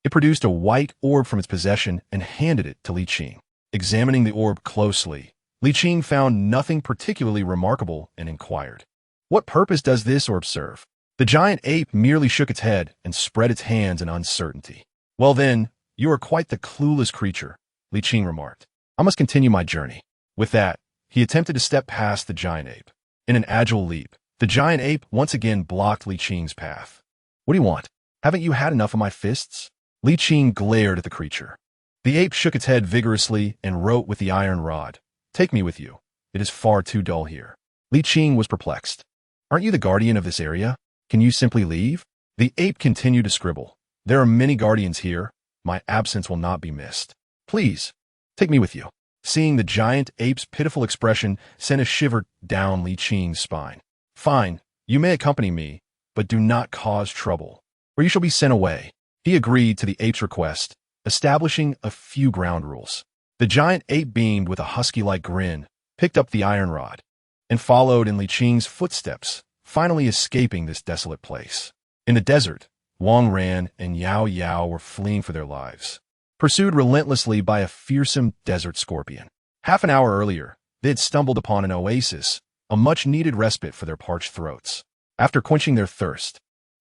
it produced a white orb from its possession and handed it to Li Qing. Examining the orb closely, Li Qing found nothing particularly remarkable and inquired, "What purpose does this orb serve?" The giant ape merely shook its head and spread its hands in uncertainty. "Well then, you are quite the clueless creature," Li Qing remarked. "I must continue my journey." With that, he attempted to step past the giant ape. In an agile leap, the giant ape once again blocked Li Qing's path. "What do you want? Haven't you had enough of my fists?" Li Qing glared at the creature, The ape shook its head vigorously and wrote with the iron rod, "Take me with you. It is far too dull here." Li Qing was perplexed. "Aren't you the guardian of this area? Can you simply leave?" The ape continued to scribble. "There are many guardians here. My absence will not be missed. Please, take me with you." Seeing the giant ape's pitiful expression sent a shiver down Li Qing's spine. "Fine, you may accompany me, but do not cause trouble, or you shall be sent away." He agreed to the ape's request, establishing a few ground rules. The giant ape beamed with a husky-like grin, picked up the iron rod, and followed in Li Qing's footsteps, finally escaping this desolate place. In the desert, Wang Ran and Yao Yao were fleeing for their lives, pursued relentlessly by a fearsome desert scorpion. Half an hour earlier, they had stumbled upon an oasis, a much-needed respite for their parched throats. After quenching their thirst,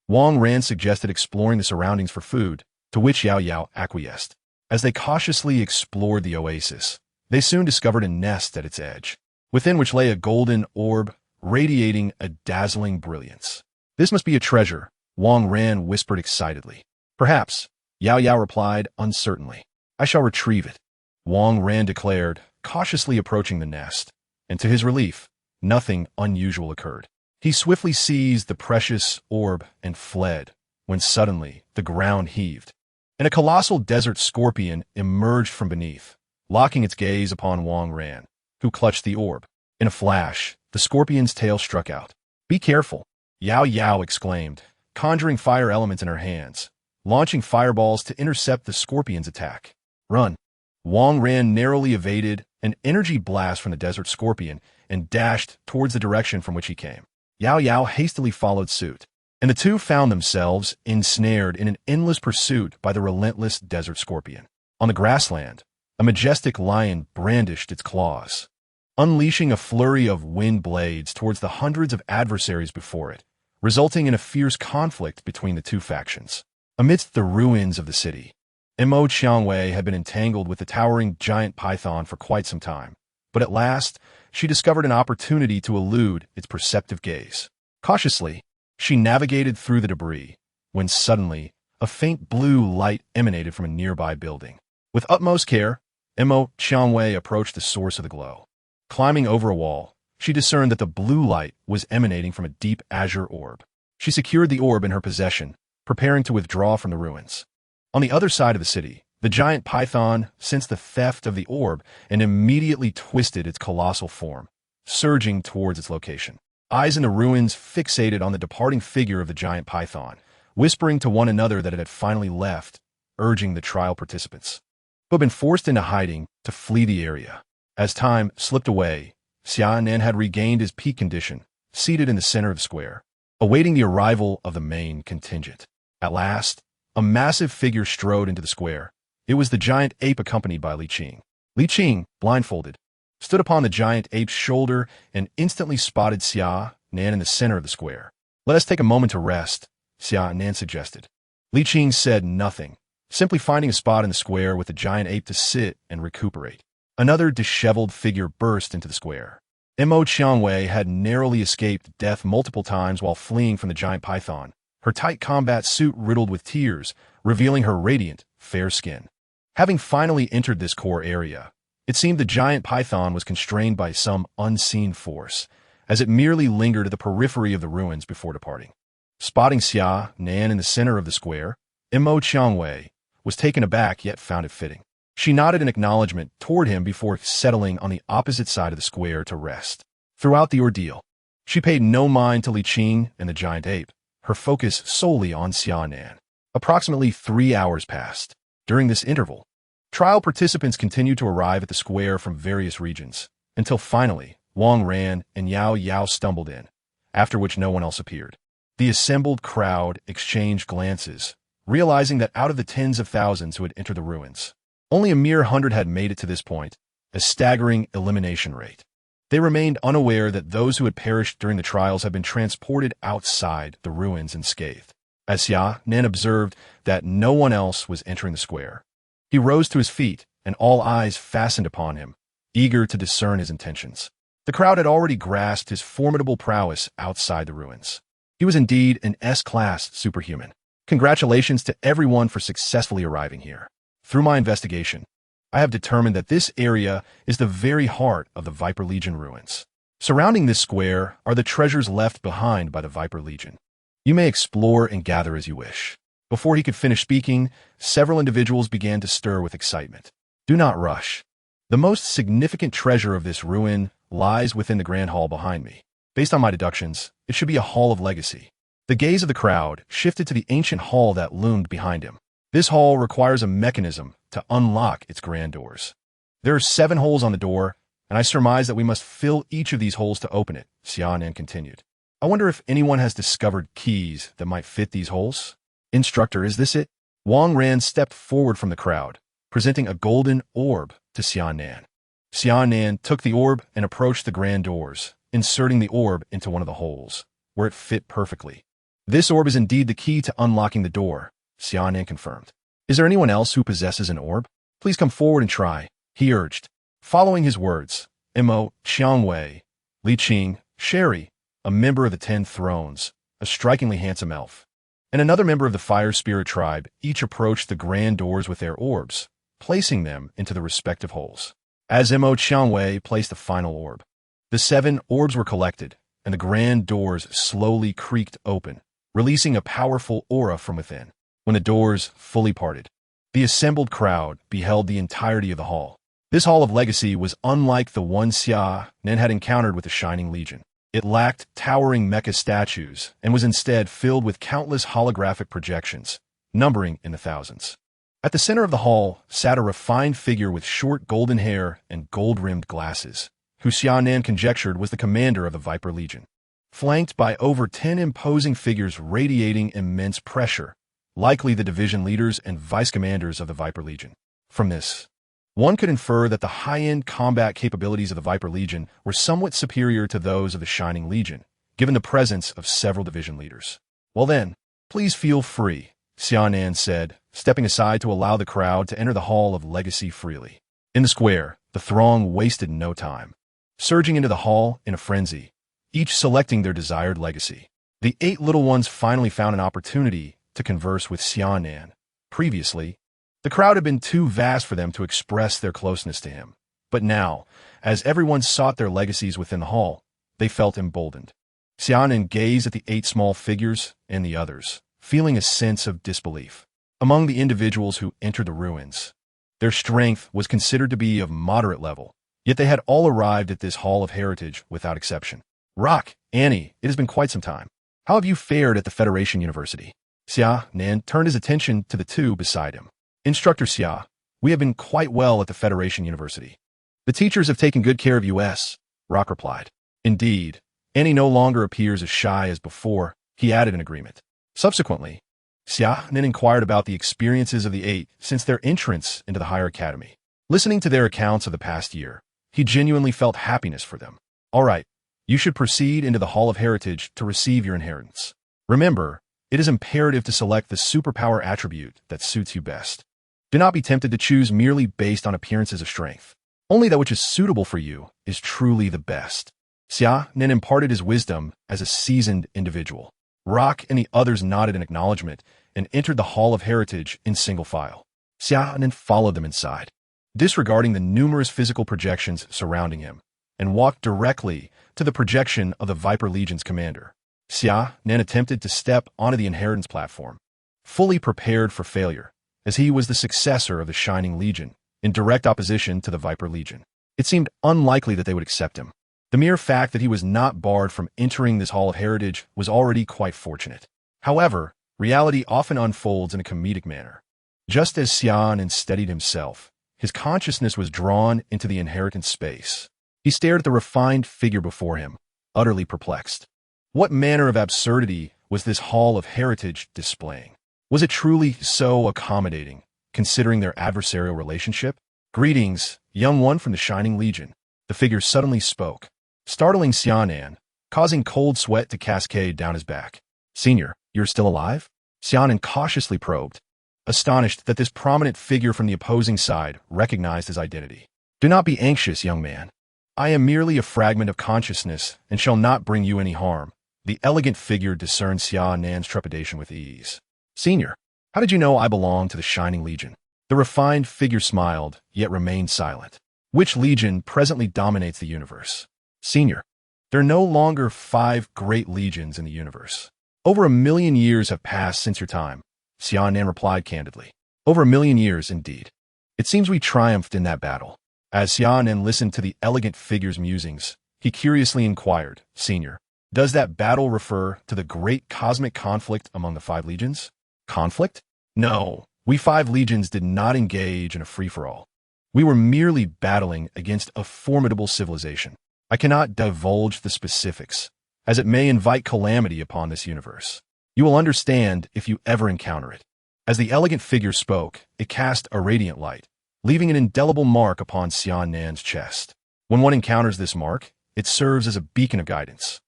Wang Ran suggested exploring the surroundings for food, to which Yao Yao acquiesced. As they cautiously explored the oasis, they soon discovered a nest at its edge, within which lay a golden orb radiating a dazzling brilliance. "This must be a treasure," Wang Ran whispered excitedly. "Perhaps," Yao Yao replied uncertainly. "I shall retrieve it," Wang Ran declared, cautiously approaching the nest, and to his relief, nothing unusual occurred. He swiftly seized the precious orb and fled, when suddenly the ground heaved, and a colossal desert scorpion emerged from beneath, locking its gaze upon Wang Ran, who clutched the orb. In a flash, the scorpion's tail struck out. "Be careful," Yao Yao exclaimed, conjuring fire elements in her hands, launching fireballs to intercept the scorpion's attack. "Run!" Wang Ran narrowly evaded an energy blast from the desert scorpion and dashed towards the direction from which he came. Yao Yao hastily followed suit, and the two found themselves ensnared in an endless pursuit by the relentless desert scorpion. On the grassland, a majestic lion brandished its claws, unleashing a flurry of wind blades towards the hundreds of adversaries before it, resulting in a fierce conflict between the two factions. Amidst the ruins of the city, Mo Qiangwei had been entangled with the towering giant python for quite some time, but at last she discovered an opportunity to elude its perceptive gaze. Cautiously, she navigated through the debris, when suddenly a faint blue light emanated from a nearby building. With utmost care, Mo Qiangwei approached the source of the glow. Climbing over a wall, she discerned that the blue light was emanating from a deep azure orb. She secured the orb in her possession, preparing to withdraw from the ruins. On the other side of the city, the giant python sensed the theft of the orb and immediately twisted its colossal form, surging towards its location. Eyes in the ruins fixated on the departing figure of the giant python, whispering to one another that it had finally left, urging the trial participants, who had been forced into hiding, to flee the area. As time slipped away, Xia Nan had regained his peak condition, seated in the center of the square, awaiting the arrival of the main contingent. At last, a massive figure strode into the square. It was the giant ape accompanied by Li Qing. Li Qing, blindfolded, stood upon the giant ape's shoulder and instantly spotted Xia Nan in the center of the square. "Let us take a moment to rest," Xia Nan suggested. Li Qing said nothing, simply finding a spot in the square with the giant ape to sit and recuperate. Another disheveled figure burst into the square. Mo Qiangwei had narrowly escaped death multiple times while fleeing from the giant python, her tight combat suit riddled with tears, revealing her radiant, fair skin. Having finally entered this core area, it seemed the giant python was constrained by some unseen force, as it merely lingered at the periphery of the ruins before departing. Spotting Xia Nan in the center of the square, Mo Qiangwei was taken aback yet found it fitting. She nodded in acknowledgement toward him before settling on the opposite side of the square to rest. Throughout the ordeal, she paid no mind to Li Qing and the giant ape, her focus solely on Xia Nan. Approximately 3 hours passed. During this interval, trial participants continued to arrive at the square from various regions, until finally Wang Ran and Yao Yao stumbled in, after which no one else appeared. The assembled crowd exchanged glances, realizing that out of the tens of thousands who had entered the ruins, only a mere 100 had made it to this point, a staggering elimination rate. They remained unaware that those who had perished during the trials had been transported outside the ruins unscathed. As Xia Nan observed that no one else was entering the square, he rose to his feet, and all eyes fastened upon him, eager to discern his intentions. The crowd had already grasped his formidable prowess outside the ruins. He was indeed an S-class superhuman. Congratulations to everyone for successfully arriving here. Through my investigation, I have determined that this area is the very heart of the Viper Legion ruins. Surrounding this square are the treasures left behind by the Viper Legion. You may explore and gather as you wish. Before he could finish speaking, several individuals began to stir with excitement. Do not rush. The most significant treasure of this ruin lies within the Grand Hall behind me. Based on my deductions, it should be a Hall of Legacy. The gaze of the crowd shifted to the ancient hall that loomed behind him. This hall requires a mechanism to unlock its grand doors. There are 7 holes on the door, and I surmise that we must fill each of these holes to open it, Xia Nan continued. I wonder if anyone has discovered keys that might fit these holes? Instructor, is this it? Wang Ran stepped forward from the crowd, presenting a golden orb to Xia Nan. Xia Nan took the orb and approached the grand doors, inserting the orb into one of the holes, where it fit perfectly. This orb is indeed the key to unlocking the door, Xia Nan confirmed. Is there anyone else who possesses an orb? Please come forward and try, he urged. Following his words, Mo Qiangwei, Li Qing, Sherry, a member of the 10 Thrones, a strikingly handsome elf, and another member of the Fire Spirit tribe each approached the grand doors with their orbs, placing them into the respective holes. As Mo Qiangwei placed the final orb, the 7 orbs were collected, and the grand doors slowly creaked open, releasing a powerful aura from within. When the doors fully parted, the assembled crowd beheld the entirety of the hall. This Hall of Legacy was unlike the one Xia Nan had encountered with the Shining Legion. It lacked towering mecha statues and was instead filled with countless holographic projections, numbering in the thousands. At the center of the hall sat a refined figure with short golden hair and gold-rimmed glasses, who Xia Nan conjectured was the commander of the Viper Legion. Flanked by over 10 imposing figures radiating immense pressure, likely the division leaders and vice commanders of the Viper Legion. From this, one could infer that the high-end combat capabilities of the Viper Legion were somewhat superior to those of the Shining Legion, given the presence of several division leaders. Well then, please feel free, Xia Nan said, stepping aside to allow the crowd to enter the Hall of Legacy freely. In the square, the throng wasted no time, surging into the hall in a frenzy, each selecting their desired legacy. The 8 little ones finally found an opportunity to converse with Xia Nan. Previously, the crowd had been too vast for them to express their closeness to him. But now, as everyone sought their legacies within the hall, they felt emboldened. Xia Nan gazed at the 8 small figures and the others, feeling a sense of disbelief. Among the individuals who entered the ruins, their strength was considered to be of moderate level, yet they had all arrived at this Hall of Heritage without exception. Rock, Annie, it has been quite some time. How have you fared at the Federation University? Xia Nan turned his attention to the 2 beside him. Instructor Xia, we have been quite well at the Federation University. The teachers have taken good care of us, Rock replied. Indeed, Annie no longer appears as shy as before, he added in agreement. Subsequently, Xia Nan inquired about the experiences of the 8 since their entrance into the higher academy. Listening to their accounts of the past year, he genuinely felt happiness for them. All right, you should proceed into the Hall of Heritage to receive your inheritance. Remember, it is imperative to select the superpower attribute that suits you best. Do not be tempted to choose merely based on appearances of strength. Only that which is suitable for you is truly the best. Xia Nan imparted his wisdom as a seasoned individual. Rock and the others nodded in acknowledgement and entered the Hall of Heritage in single file. Xia Nan followed them inside, disregarding the numerous physical projections surrounding him, and walked directly to the projection of the Viper Legion's commander. Xia Nan attempted to step onto the inheritance platform, fully prepared for failure, as he was the successor of the Shining Legion, in direct opposition to the Viper Legion. It seemed unlikely that they would accept him. The mere fact that he was not barred from entering this Hall of Heritage was already quite fortunate. However, reality often unfolds in a comedic manner. Just as Xia Nan steadied himself, his consciousness was drawn into the inheritance space. He stared at the refined figure before him, utterly perplexed. What manner of absurdity was this Hall of Heritage displaying? Was it truly so accommodating, considering their adversarial relationship? Greetings, young one from the Shining Legion. The figure suddenly spoke, startling Xia Nan, causing cold sweat to cascade down his back. Senior, you're still alive? Xia Nan cautiously probed, astonished that this prominent figure from the opposing side recognized his identity. Do not be anxious, young man. I am merely a fragment of consciousness and shall not bring you any harm. The elegant figure discerned Xia Nan's trepidation with ease. Senior, how did you know I belong to the Shining Legion? The refined figure smiled, yet remained silent. Which legion presently dominates the universe? Senior. There are no longer 5 great legions in the universe. Over 1,000,000 years have passed since your time, Xia Nan replied candidly. Over 1,000,000 years, indeed. It seems we triumphed in that battle. As Xia Nan listened to the elegant figure's musings, he curiously inquired, Senior, does that battle refer to the great cosmic conflict among the 5 legions? Conflict? No, we 5 legions did not engage in a free-for-all. We were merely battling against a formidable civilization. I cannot divulge the specifics, as it may invite calamity upon this universe. You will understand if you ever encounter it. As the elegant figure spoke, it cast a radiant light, leaving an indelible mark upon Xia Nan's chest. When one encounters this mark, it serves as a beacon of guidance.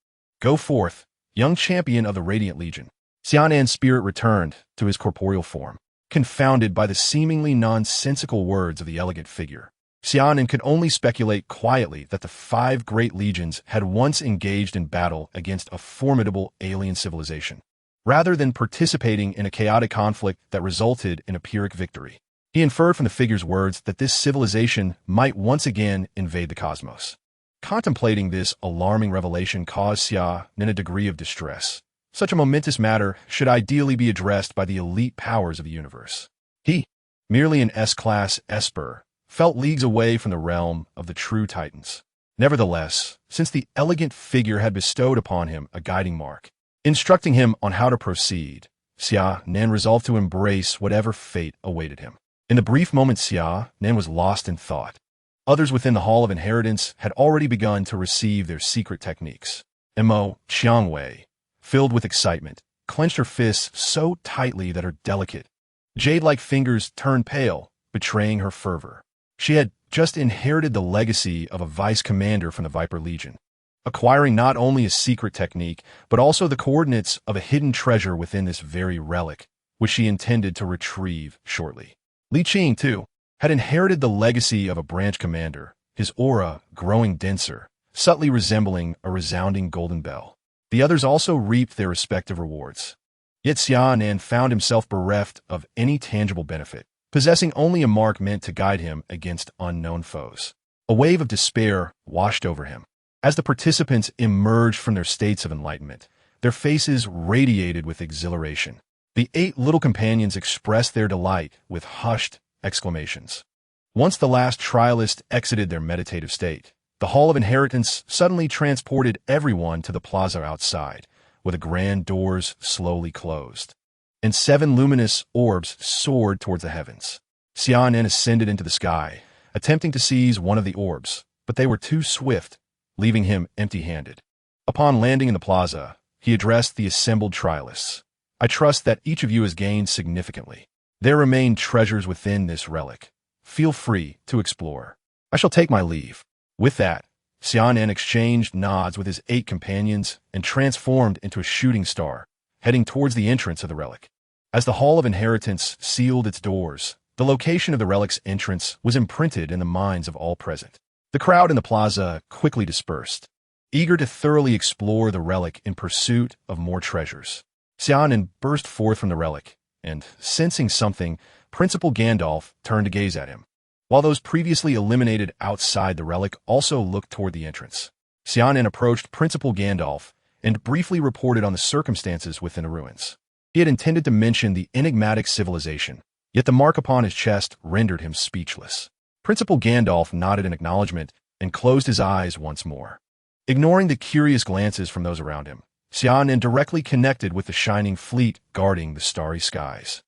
Go forth, young champion of the Radiant Legion. Xia Nan's spirit returned to his corporeal form, confounded by the seemingly nonsensical words of the elegant figure. Xia Nan could only speculate quietly that the 5 great legions had once engaged in battle against a formidable alien civilization, rather than participating in a chaotic conflict that resulted in a Pyrrhic victory. He inferred from the figure's words that this civilization might once again invade the cosmos. Contemplating this alarming revelation caused Xia Nan a degree of distress. Such a momentous matter should ideally be addressed by the elite powers of the universe. He, merely an S-class esper, felt leagues away from the realm of the true titans. Nevertheless, since the elegant figure had bestowed upon him a guiding mark, instructing him on how to proceed, Xia Nan resolved to embrace whatever fate awaited him. In the brief moment, Xia Nan was lost in thought. Others within the Hall of Inheritance had already begun to receive their secret techniques. Mo Qiangwei, filled with excitement, clenched her fists so tightly that her delicate, jade-like fingers turned pale, betraying her fervor. She had just inherited the legacy of a vice commander from the Viper Legion, acquiring not only a secret technique, but also the coordinates of a hidden treasure within this very relic, which she intended to retrieve shortly. Li Qing, too, had inherited the legacy of a branch commander, his aura growing denser, subtly resembling a resounding golden bell. The others also reaped their respective rewards. Yet Xia Nan found himself bereft of any tangible benefit, possessing only a mark meant to guide him against unknown foes. A wave of despair washed over him. As the participants emerged from their states of enlightenment, their faces radiated with exhilaration. The 8 little companions expressed their delight with hushed exclamations. Once the last trialist exited their meditative state, the Hall of Inheritance suddenly transported everyone to the plaza outside, where the grand doors slowly closed, and 7 luminous orbs soared towards the heavens. Xia Nan ascended into the sky, attempting to seize one of the orbs, but they were too swift, leaving him empty-handed. Upon landing in the plaza, he addressed the assembled trialists. I trust that each of you has gained significantly. There remain treasures within this relic. Feel free to explore. I shall take my leave. With that, Xia Nan exchanged nods with his 8 companions and transformed into a shooting star, heading towards the entrance of the relic. As the Hall of Inheritance sealed its doors, the location of the relic's entrance was imprinted in the minds of all present. The crowd in the plaza quickly dispersed, eager to thoroughly explore the relic in pursuit of more treasures. Xia Nan burst forth from the relic, and, sensing something, Principal Gandalf turned to gaze at him, while those previously eliminated outside the relic also looked toward the entrance. Xia Nan approached Principal Gandalf and briefly reported on the circumstances within the ruins. He had intended to mention the enigmatic civilization, yet the mark upon his chest rendered him speechless. Principal Gandalf nodded in acknowledgement and closed his eyes once more. Ignoring the curious glances from those around him, Xia Nan directly connected with the shining fleet guarding the starry skies,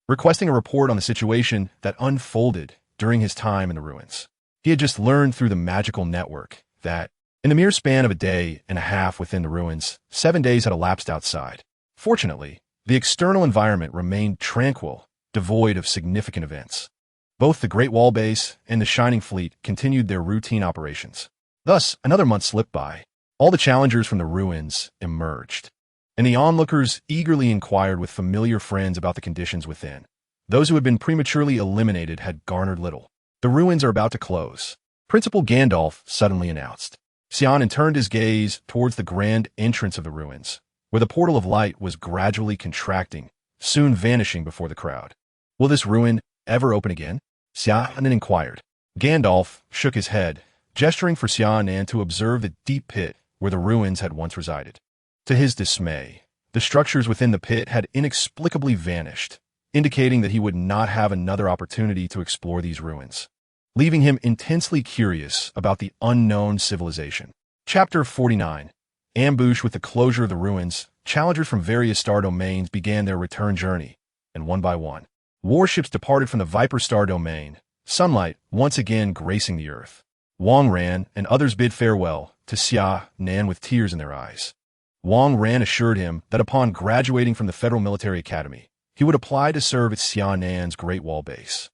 requesting a report on the situation that unfolded during his time in the ruins. He had just learned through the magical network that, in the mere span of a day and a half within the ruins, 7 days had elapsed outside. Fortunately, the external environment remained tranquil, devoid of significant events. Both the Great Wall Base and the Shining Fleet continued their routine operations. Thus, another month slipped by. All the challengers from the ruins emerged, and the onlookers eagerly inquired with familiar friends about the conditions within. Those who had been prematurely eliminated had garnered little. The ruins are about to close, Principal Gandalf suddenly announced. Xia Nan turned his gaze towards the grand entrance of the ruins, where the portal of light was gradually contracting, soon vanishing before the crowd. Will this ruin ever open again? Xia Nan inquired. Gandalf shook his head, gesturing for Xia Nan to observe the deep pit where the ruins had once resided. To his dismay, the structures within the pit had inexplicably vanished, indicating that he would not have another opportunity to explore these ruins, leaving him intensely curious about the unknown civilization. Chapter 49. Ambush. With the closure of the ruins, challengers from various star domains began their return journey, and one by one, warships departed from the Viper Star domain, sunlight once again gracing the earth. Wang Ran and others bid farewell to Xia Nan with tears in their eyes. Wang Ran assured him that upon graduating from the Federal Military Academy, he would apply to serve at Xia Nan's Great Wall Base.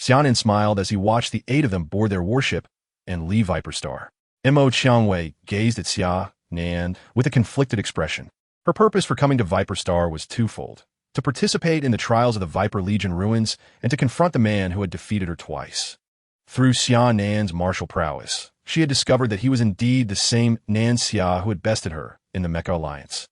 Xia Nan smiled as he watched the 8 of them board their warship and leave Viper Star. Mo Qiangwei gazed at Xia Nan with a conflicted expression. Her purpose for coming to Viper Star was twofold: to participate in the trials of the Viper Legion ruins and to confront the man who had defeated her twice. Through Xia Nan's martial prowess, she had discovered that he was indeed the same Nan Xia who had bested her in the Mecha Alliance,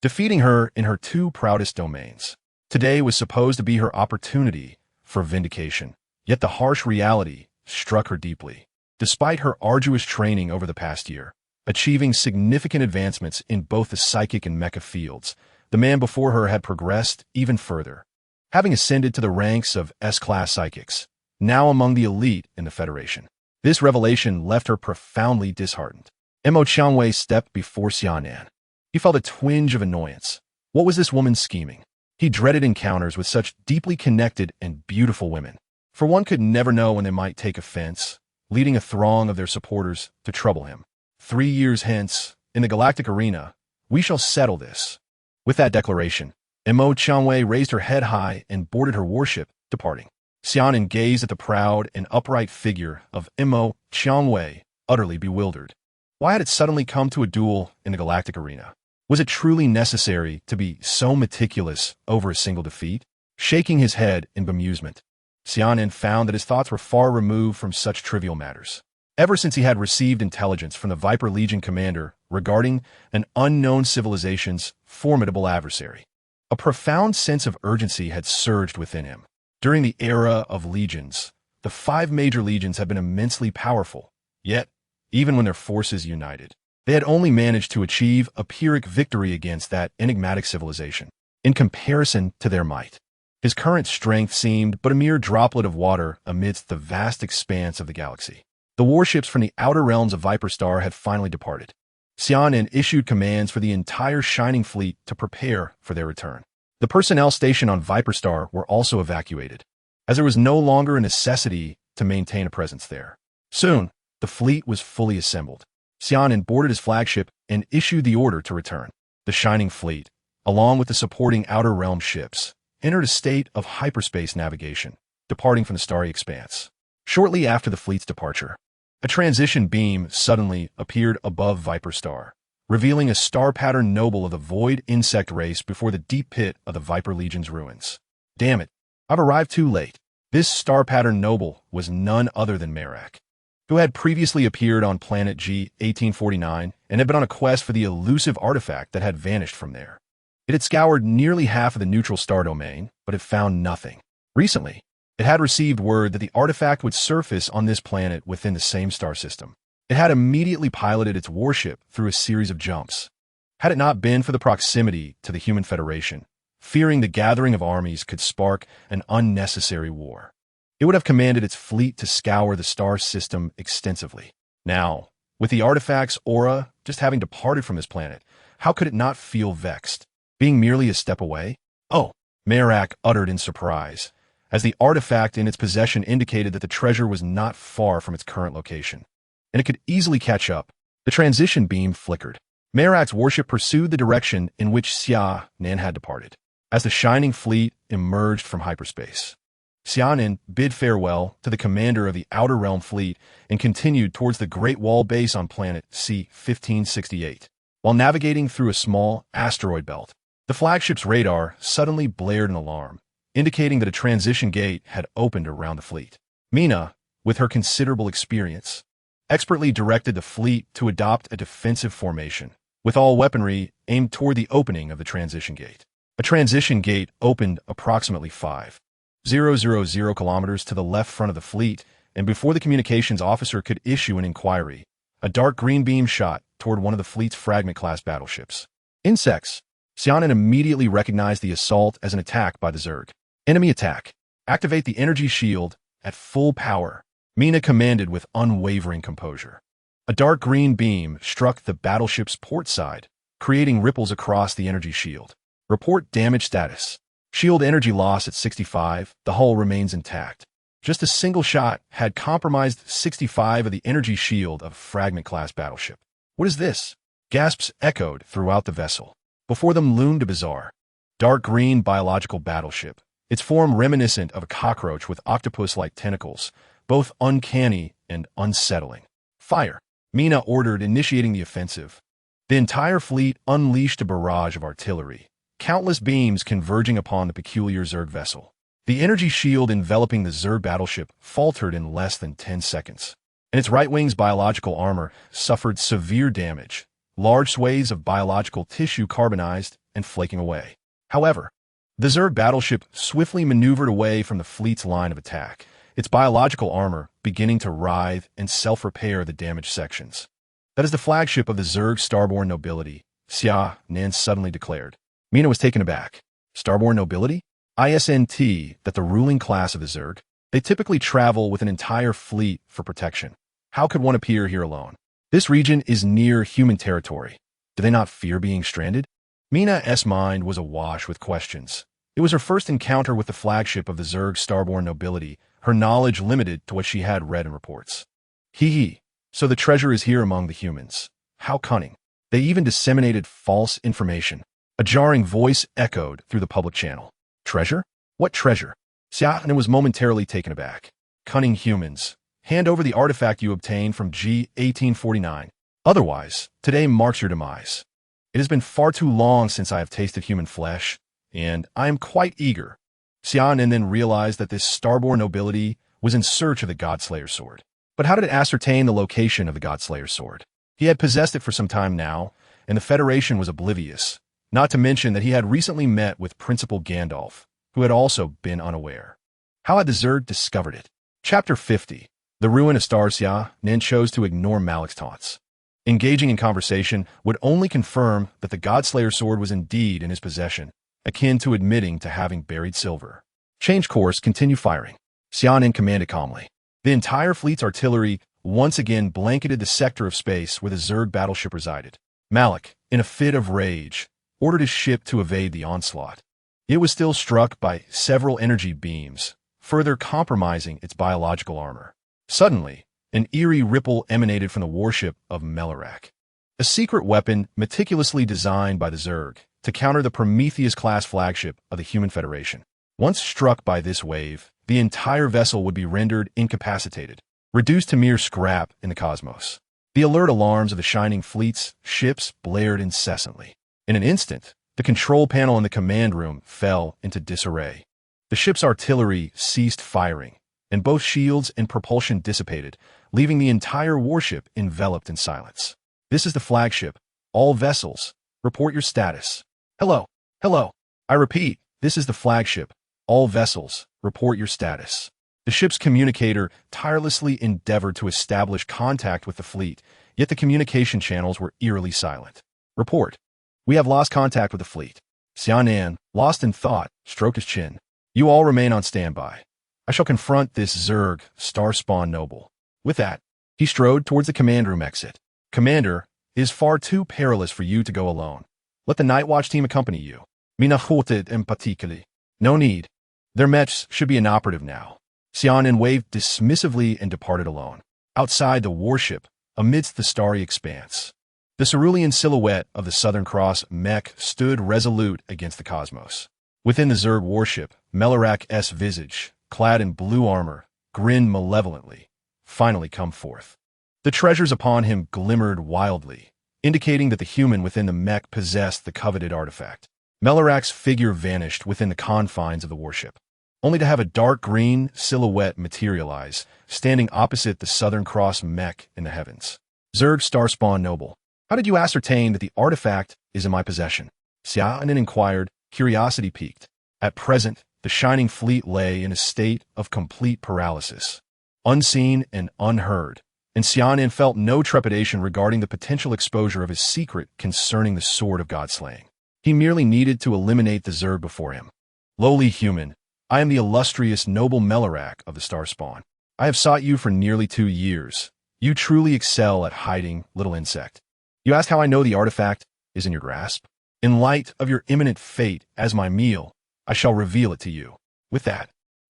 defeating her in her 2 proudest domains. Today was supposed to be her opportunity for vindication, yet the harsh reality struck her deeply. Despite her arduous training over the past year, achieving significant advancements in both the psychic and mecha fields, the man before her had progressed even further, having ascended to the ranks of S-class psychics, now among the elite in the Federation. This revelation left her profoundly disheartened. Mo Qiangwei stepped before Xia Nan. He felt a twinge of annoyance. What was this woman scheming? He dreaded encounters with such deeply connected and beautiful women, for one could never know when they might take offense, leading a throng of their supporters to trouble him. 3 years hence, in the galactic arena, we shall settle this. With that declaration, Mo Qiangwei raised her head high and boarded her warship, departing. Xia Nan gazed at the proud and upright figure of Mo Qiangwei, utterly bewildered. Why had it suddenly come to a duel in the galactic arena? Was it truly necessary to be so meticulous over a single defeat? Shaking his head in bemusement, Xia Nan found that his thoughts were far removed from such trivial matters. Ever since he had received intelligence from the Viper Legion commander regarding an unknown civilization's formidable adversary, a profound sense of urgency had surged within him. During the era of legions, the 5 major legions had been immensely powerful, yet, even when their forces united, they had only managed to achieve a Pyrrhic victory against that enigmatic civilization. In comparison to their might, his current strength seemed but a mere droplet of water amidst the vast expanse of the galaxy. The warships from the outer realms of Viper Star had finally departed. Xia Nan issued commands for the entire Shining Fleet to prepare for their return. The personnel stationed on Viper Star were also evacuated, as there was no longer a necessity to maintain a presence there. Soon, the fleet was fully assembled. Xia Nan boarded his flagship and issued the order to return. The Shining Fleet, along with the supporting outer realm ships, entered a state of hyperspace navigation, departing from the starry expanse. Shortly after the fleet's departure, a transition beam suddenly appeared above Viper Star, revealing a star-patterned noble of the void insect race before the deep pit of the Viper Legion's ruins. Damn it, I've arrived too late. This star-patterned noble was none other than Merak, who had previously appeared on planet G-1849 and had been on a quest for the elusive artifact that had vanished from there. It had scoured nearly half of the neutral star domain, but had found nothing. Recently, it had received word that the artifact would surface on this planet within the same star system. It had immediately piloted its warship through a series of jumps. Had it not been for the proximity to the Human Federation, fearing the gathering of armies could spark an unnecessary war, it would have commanded its fleet to scour the star system extensively. Now, with the artifact's aura just having departed from this planet, how could it not feel vexed, being merely a step away? Oh, Merak uttered in surprise, as the artifact in its possession indicated that the treasure was not far from its current location, and it could easily catch up. The transition beam flickered. Merak's warship pursued the direction in which Xia Nan had departed. As the Shining Fleet emerged from hyperspace, Xia Nan bid farewell to the commander of the Outer Realm Fleet and continued towards the Great Wall Base on planet C-1568. While navigating through a small asteroid belt, the flagship's radar suddenly blared an alarm, indicating that a transition gate had opened around the fleet. Mina, with her considerable experience, expertly directed the fleet to adopt a defensive formation, with all weaponry aimed toward the opening of the transition gate. A transition gate opened approximately 5 000 kilometers to the left front of the fleet, and before the communications officer could issue an inquiry, a dark green beam shot toward one of the fleet's fragment-class battleships. Insects. Xia Nan immediately recognized the assault as an attack by the Zerg. Enemy attack. Activate the energy shield at full power, Mecha commanded with unwavering composure. A dark green beam struck the battleship's port side, creating ripples across the energy shield. Report damage status. Shield energy loss at 65, the hull remains intact. Just a single shot had compromised 65 of the energy shield of a fragment-class battleship. What is this? Gasps echoed throughout the vessel. Before them loomed a bizarre, dark green biological battleship, its form reminiscent of a cockroach with octopus-like tentacles, both uncanny and unsettling. Fire. Mecha ordered, initiating the offensive. The entire fleet unleashed a barrage of artillery, countless beams converging upon the peculiar Zerg vessel. The energy shield enveloping the Zerg battleship faltered in less than 10 seconds, and its right wing's biological armor suffered severe damage. Large swathes of biological tissue carbonized and flaking away. However, the Zerg battleship swiftly maneuvered away from the fleet's line of attack, its biological armor beginning to writhe and self-repair the damaged sections. That is the flagship of the Zerg starborn nobility, Xia Nan suddenly declared. Mecha was taken aback. Starborn nobility? ISNT, that the ruling class of the Zerg. They typically travel with an entire fleet for protection. How could one appear here alone? This region is near human territory. Do they not fear being stranded? Mecha's mind was awash with questions. It was her first encounter with the flagship of the Zerg starborn nobility, her knowledge limited to what she had read in reports. So the treasure is here among the humans. How cunning. They even disseminated false information. A jarring voice echoed through the public channel. Treasure? What treasure? Xia Nan was momentarily taken aback. Cunning humans. Hand over the artifact you obtained from G-1849. Otherwise, today marks your demise. It has been far too long since I have tasted human flesh, and I am quite eager. Xia Nan then realized that this starborn nobility was in search of the Godslayer's sword. But how did it ascertain the location of the Godslayer's sword? He had possessed it for some time now, and the Federation was oblivious, not to mention that he had recently met with Principal Gandalf, who had also been unaware. How had the Zerg discovered it? Chapter 50. The ruin of Star. Xia Nan chose to ignore Malik's taunts. Engaging in conversation would only confirm that the Godslayer's sword was indeed in his possession, akin to admitting to having buried silver. Change course, continue firing. Xia Nan commanded calmly. The entire fleet's artillery once again blanketed the sector of space where the Zerg battleship resided. Malik, in a fit of rage, ordered his ship to evade the onslaught. It was still struck by several energy beams, further compromising its biological armor. Suddenly, an eerie ripple emanated from the warship of Mecha, a secret weapon meticulously designed by the Zerg to counter the Prometheus-class flagship of the Human Federation. Once struck by this wave, the entire vessel would be rendered incapacitated, reduced to mere scrap in the cosmos. The alert alarms of the shining fleet's ships blared incessantly. In an instant, the control panel in the command room fell into disarray. The ship's artillery ceased firing, and both shields and propulsion dissipated, leaving the entire warship enveloped in silence. This is the flagship. All vessels, report your status. Hello. I repeat, this is the flagship. All vessels, report your status. The ship's communicator tirelessly endeavored to establish contact with the fleet, yet the communication channels were eerily silent. Report. We have lost contact with the fleet. Xia Nan, lost in thought, stroked his chin. You all remain on standby. I shall confront this Zerg star-spawn noble. With that, he strode towards the command room exit. Commander, it is far too perilous for you to go alone. Let the Night Watch team accompany you. Mecha halted emphatically. No need. Their mechs should be inoperative now. Xia Nan waved dismissively and departed alone. Outside the warship, amidst the starry expanse, the cerulean silhouette of the Southern Cross mech stood resolute against the cosmos. Within the Zerg warship, Melarac's visage, clad in blue armor, grinned malevolently, finally come forth. The treasures upon him glimmered wildly, indicating that the human within the mech possessed the coveted artifact. Melarac's figure vanished within the confines of the warship, only to have a dark green silhouette materialize, standing opposite the Southern Cross mech in the heavens. Zerg Starspawn Noble, how did you ascertain that the artifact is in my possession? Xia Nan inquired, curiosity piqued. At present, the shining fleet lay in a state of complete paralysis, unseen and unheard, and Xia Nan felt no trepidation regarding the potential exposure of his secret concerning the sword of God-slaying. He merely needed to eliminate the Zerg before him. Lowly human, I am the illustrious noble Melarak of the Star Spawn. I have sought you for nearly 2 years. You truly excel at hiding, little insect. You ask how I know the artifact is in your grasp? In light of your imminent fate as my meal, I shall reveal it to you. With that,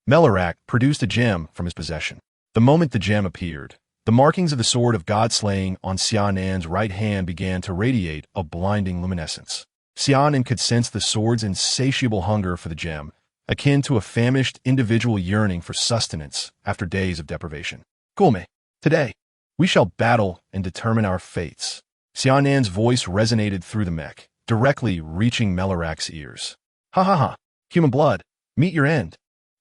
Melarak produced a gem from his possession. The moment the gem appeared, the markings of the sword of God-slaying on Xia Nan's right hand began to radiate a blinding luminescence. Xia Nan could sense the sword's insatiable hunger for the gem, akin to a famished individual yearning for sustenance after days of deprivation. Gulme, today, we shall battle and determine our fates. Xia Nan's voice resonated through the mech, directly reaching Melarak's ears. Ha ha ha, human blood, meet your end.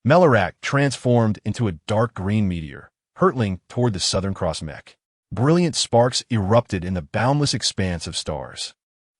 Melarak transformed into a dark green meteor, hurtling toward the Southern Cross mech. Brilliant sparks erupted in the boundless expanse of stars.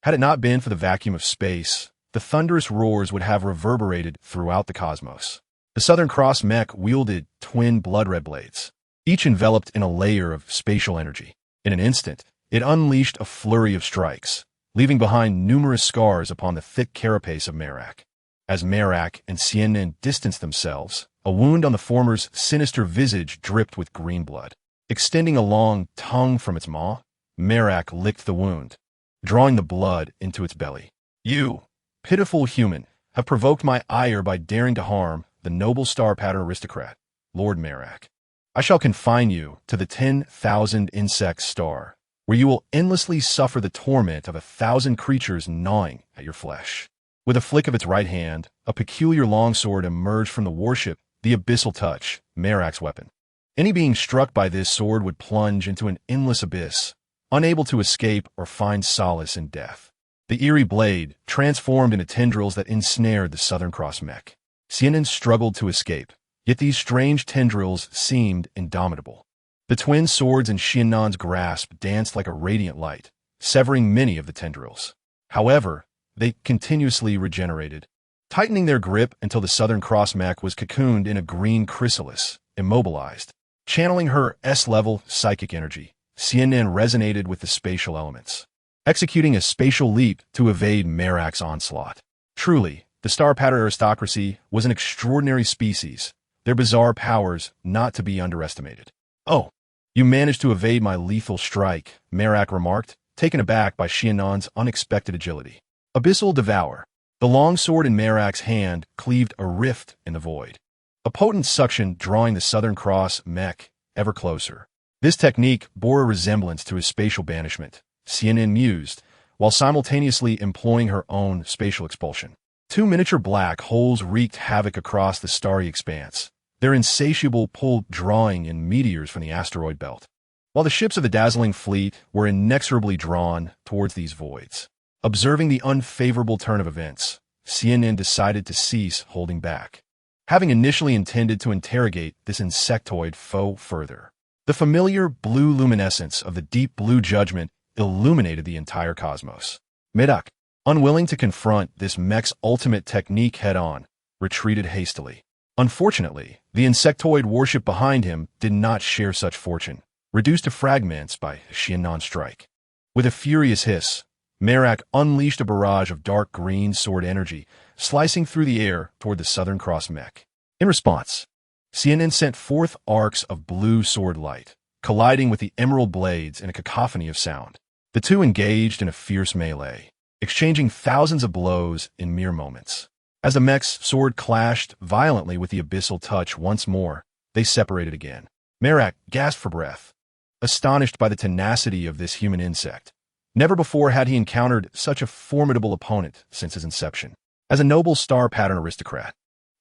Had it not been for the vacuum of space, the thunderous roars would have reverberated throughout the cosmos. The Southern Cross mech wielded twin blood-red blades, each enveloped in a layer of spatial energy. In an instant, it unleashed a flurry of strikes, leaving behind numerous scars upon the thick carapace of Merak. As Merak and Xia Nan distanced themselves, a wound on the former's sinister visage dripped with green blood. Extending a long tongue from its maw, Merak licked the wound, drawing the blood into its belly. You, pitiful human, have provoked my ire by daring to harm the noble star pattern aristocrat, Lord Merak. I shall confine you to the 10,000 insect star, where you will endlessly suffer the torment of 1,000 creatures gnawing at your flesh. With a flick of its right hand, a peculiar longsword emerged from the warship, the Abyssal Touch, Merak's weapon. Any being struck by this sword would plunge into an endless abyss, unable to escape or find solace in death. The eerie blade transformed into tendrils that ensnared the Southern Cross mech. Xia Nan struggled to escape, yet these strange tendrils seemed indomitable. The twin swords in Xia Nan's grasp danced like a radiant light, severing many of the tendrils. However, they continuously regenerated, tightening their grip until the Southern Cross mech was cocooned in a green chrysalis, immobilized. Channeling her S-level psychic energy, Xia Nan resonated with the spatial elements, executing a spatial leap to evade Merak's onslaught. Truly, the Star Pattern aristocracy was an extraordinary species, their bizarre powers not to be underestimated. Oh, you managed to evade my lethal strike, Merak remarked, taken aback by Xia Nan's unexpected agility. Abyssal Devour. The longsword in Merak's hand cleaved a rift in the void, a potent suction drawing the Southern Cross mech ever closer. This technique bore a resemblance to his spatial banishment, Xia Nan mused, while simultaneously employing her own spatial expulsion. 2 miniature black holes wreaked havoc across the starry expanse, their insatiable pull drawing in meteors from the asteroid belt, while the ships of the dazzling fleet were inexorably drawn towards these voids. Observing the unfavorable turn of events, Xia Nan decided to cease holding back, having initially intended to interrogate this insectoid foe further. The familiar blue luminescence of the deep blue judgment illuminated the entire cosmos. Medak, unwilling to confront this mech's ultimate technique head-on, retreated hastily. Unfortunately, the insectoid warship behind him did not share such fortune, reduced to fragments by Xia Nan's strike. With a furious hiss, Merak unleashed a barrage of dark green sword energy, slicing through the air toward the Southern Cross mech. In response, Xia Nan sent forth arcs of blue sword light, colliding with the emerald blades in a cacophony of sound. The two engaged in a fierce melee, exchanging thousands of blows in mere moments. As the mech's sword clashed violently with the Abyssal Touch once more, they separated again. Merak gasped for breath, astonished by the tenacity of this human insect. Never before had he encountered such a formidable opponent since his inception. As a noble star pattern aristocrat,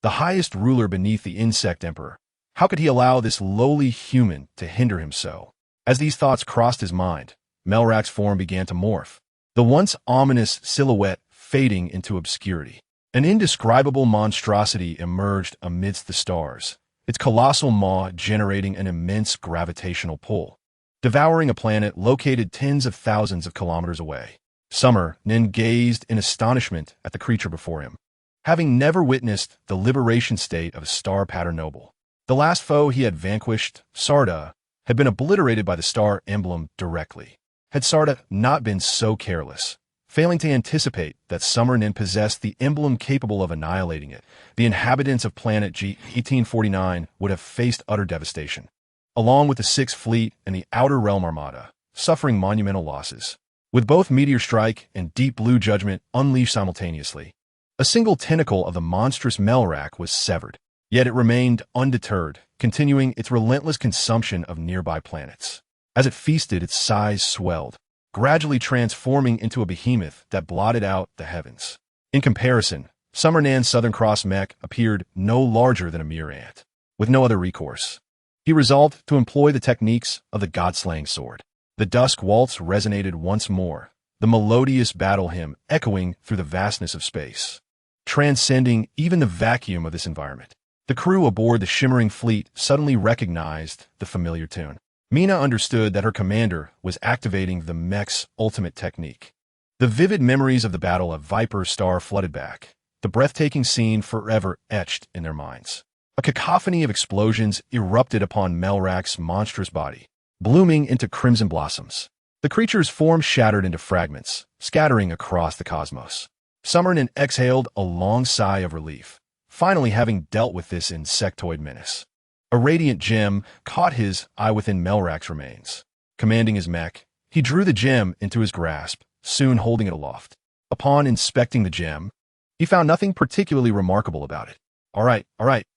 the highest ruler beneath the insect emperor, how could he allow this lowly human to hinder him so? As these thoughts crossed his mind, Melrak's form began to morph, the once ominous silhouette fading into obscurity. An indescribable monstrosity emerged amidst the stars, its colossal maw generating an immense gravitational pull, devouring a planet located tens of thousands of kilometers away. Xia Nan gazed in astonishment at the creature before him. having never witnessed the liberation state of a star pattern noble. The last foe he had vanquished, Sarda, had been obliterated by the star emblem directly. Had Sarda not been so careless, failing to anticipate that Summer Nin possessed the emblem capable of annihilating it, the inhabitants of planet G-1849 would have faced utter devastation, along with the Sixth Fleet and the Outer Realm Armada, suffering monumental losses. With both Meteor Strike and Deep Blue Judgment unleashed simultaneously, a single tentacle of the monstrous Melrak was severed, yet it remained undeterred, continuing its relentless consumption of nearby planets. As it feasted, its size swelled, gradually transforming into a behemoth that blotted out the heavens. In comparison, Summer Nan's Southern Cross mech appeared no larger than a mere ant. With no other recourse, he resolved to employ the techniques of the God-slaying sword. The dusk waltz resonated once more, the melodious battle hymn echoing through the vastness of space, transcending even the vacuum of this environment. The crew aboard the shimmering fleet suddenly recognized the familiar tune. Mina understood that her commander was activating the mech's ultimate technique. The vivid memories of the battle of Viper Star flooded back, the breathtaking scene forever etched in their minds. A cacophony of explosions erupted upon Melrak's monstrous body, blooming into crimson blossoms. The creature's form shattered into fragments, scattering across the cosmos. Summer Nin exhaled a long sigh of relief, finally having dealt with this insectoid menace. A radiant gem caught his eye within Melrak's remains. Commanding his mech, he drew the gem into his grasp, soon holding it aloft. Upon inspecting the gem, he found nothing particularly remarkable about it. All right,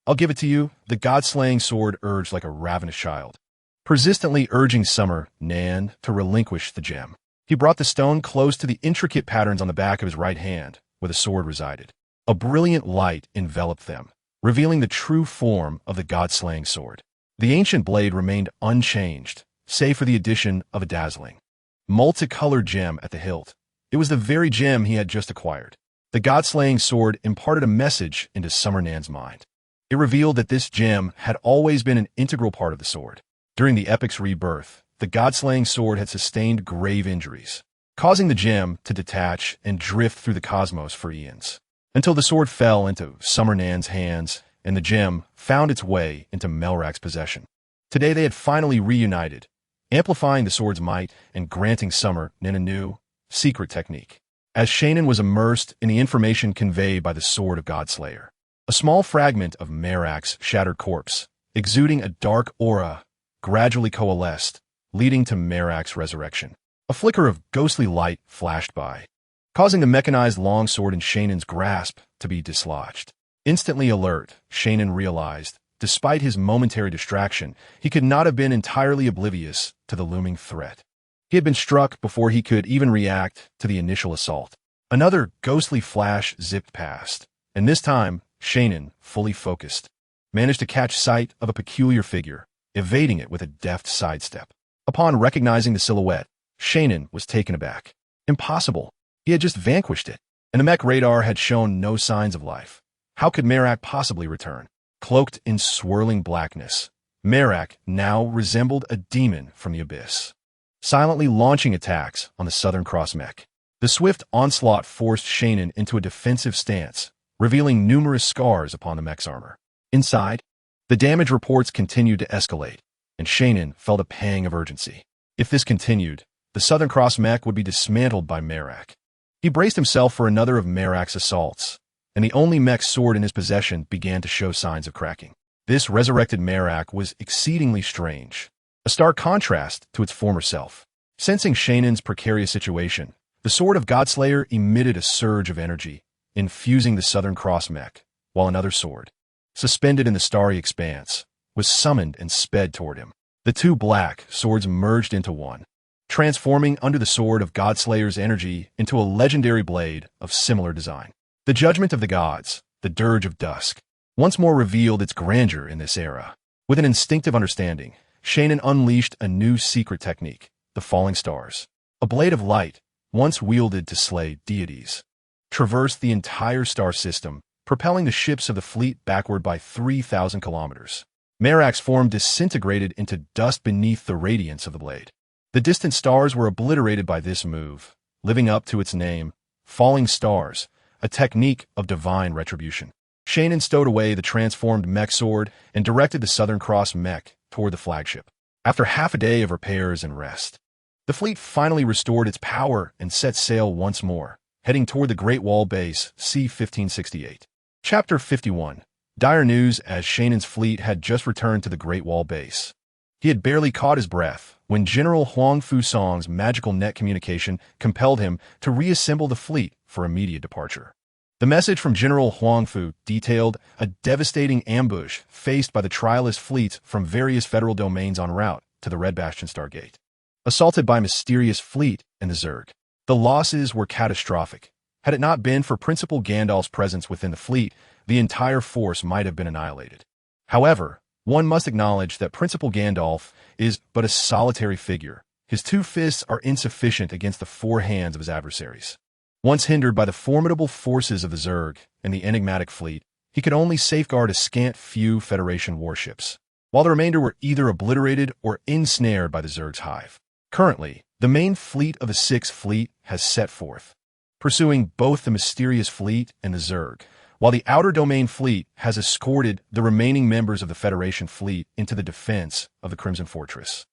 I'll give it to you," the god-slaying sword urged like a ravenous child, persistently urging Summer Nan to relinquish the gem. He brought the stone close to the intricate patterns on the back of his right hand, where the sword resided. A brilliant light enveloped them, revealing the true form of the god-slaying sword. The ancient blade remained unchanged, save for the addition of a dazzling, multicolored gem at the hilt. It was the very gem he had just acquired. The god-slaying sword imparted a message into Summer Nan's mind. It revealed that this gem had always been an integral part of the sword. During the epic's rebirth, the god-slaying sword had sustained grave injuries, causing the gem to detach and drift through the cosmos for eons, until the sword fell into Summer Nan's hands and the gem found its way into Melrak's possession. Today they had finally reunited, amplifying the sword's might and granting Summer Nan a new, secret technique. As Xia Nan was immersed in the information conveyed by the sword of Godslayer, a small fragment of Melrak's shattered corpse, exuding a dark aura, gradually coalesced, leading to Melrak's resurrection. A flicker of ghostly light flashed by, causing the mechanized longsword in Xia Nan's grasp to be dislodged. Instantly alert, Xia Nan realized, despite his momentary distraction, he could not have been entirely oblivious to the looming threat. He had been struck before he could even react to the initial assault. Another ghostly flash zipped past, and this time, Xia Nan, fully focused, managed to catch sight of a peculiar figure, evading it with a deft sidestep. Upon recognizing the silhouette, Xia Nan was taken aback. Impossible. He had just vanquished it, and the mech radar had shown no signs of life. How could Melrak possibly return? Cloaked in swirling blackness, Melrak now resembled a demon from the abyss, silently launching attacks on the Southern Cross mech. The swift onslaught forced Xia Nan into a defensive stance, revealing numerous scars upon the mech's armor. Inside, the damage reports continued to escalate, and Xia Nan felt a pang of urgency. If this continued, the Southern Cross mech would be dismantled by Melrak. He braced himself for another of Melrak's assaults, and the only mech sword in his possession began to show signs of cracking. This resurrected Melrak was exceedingly strange, a stark contrast to its former self. Sensing Xia Nan's precarious situation, the sword of Godslayer emitted a surge of energy, infusing the Southern Cross mech, while another sword, suspended in the starry expanse, was summoned and sped toward him. The two black swords merged into one, transforming under the sword of Godslayer's energy into a legendary blade of similar design. The judgment of the gods, the dirge of dusk, once more revealed its grandeur in this era. With an instinctive understanding, Xia Nan unleashed a new secret technique, the falling stars. A blade of light, once wielded to slay deities, traversed the entire star system, propelling the ships of the fleet backward by 3,000 kilometers. Melrak's form disintegrated into dust beneath the radiance of the blade. The distant stars were obliterated by this move, living up to its name, falling stars, a technique of divine retribution. Xia Nan stowed away the transformed mech sword and directed the Southern Cross mech toward the flagship. After half a day of repairs and rest, the fleet finally restored its power and set sail once more, heading toward the Great Wall Base, C-1568. Chapter 51. Dire news as Xia Nan's fleet had just returned to the Great Wall Base. He had barely caught his breath when General Huang Fusong's magical net communication compelled him to reassemble the fleet for immediate departure. The message from General Huang Fu detailed a devastating ambush faced by the trialist fleets from various federal domains en route to the Red Bastion Stargate. Assaulted by mysterious fleet and the Zerg, the losses were catastrophic. Had it not been for Principal Gandalf's presence within the fleet, the entire force might have been annihilated. However, one must acknowledge that Principal Gandalf is but a solitary figure. His two fists are insufficient against the four hands of his adversaries. Once hindered by the formidable forces of the Zerg and the enigmatic fleet, he could only safeguard a scant few Federation warships, while the remainder were either obliterated or ensnared by the Zerg's hive. Currently, the main fleet of the Sixth Fleet has set forth, pursuing both the mysterious fleet and the Zerg, while the outer domain fleet has escorted the remaining members of the Federation fleet into the defense of the Crimson Fortress.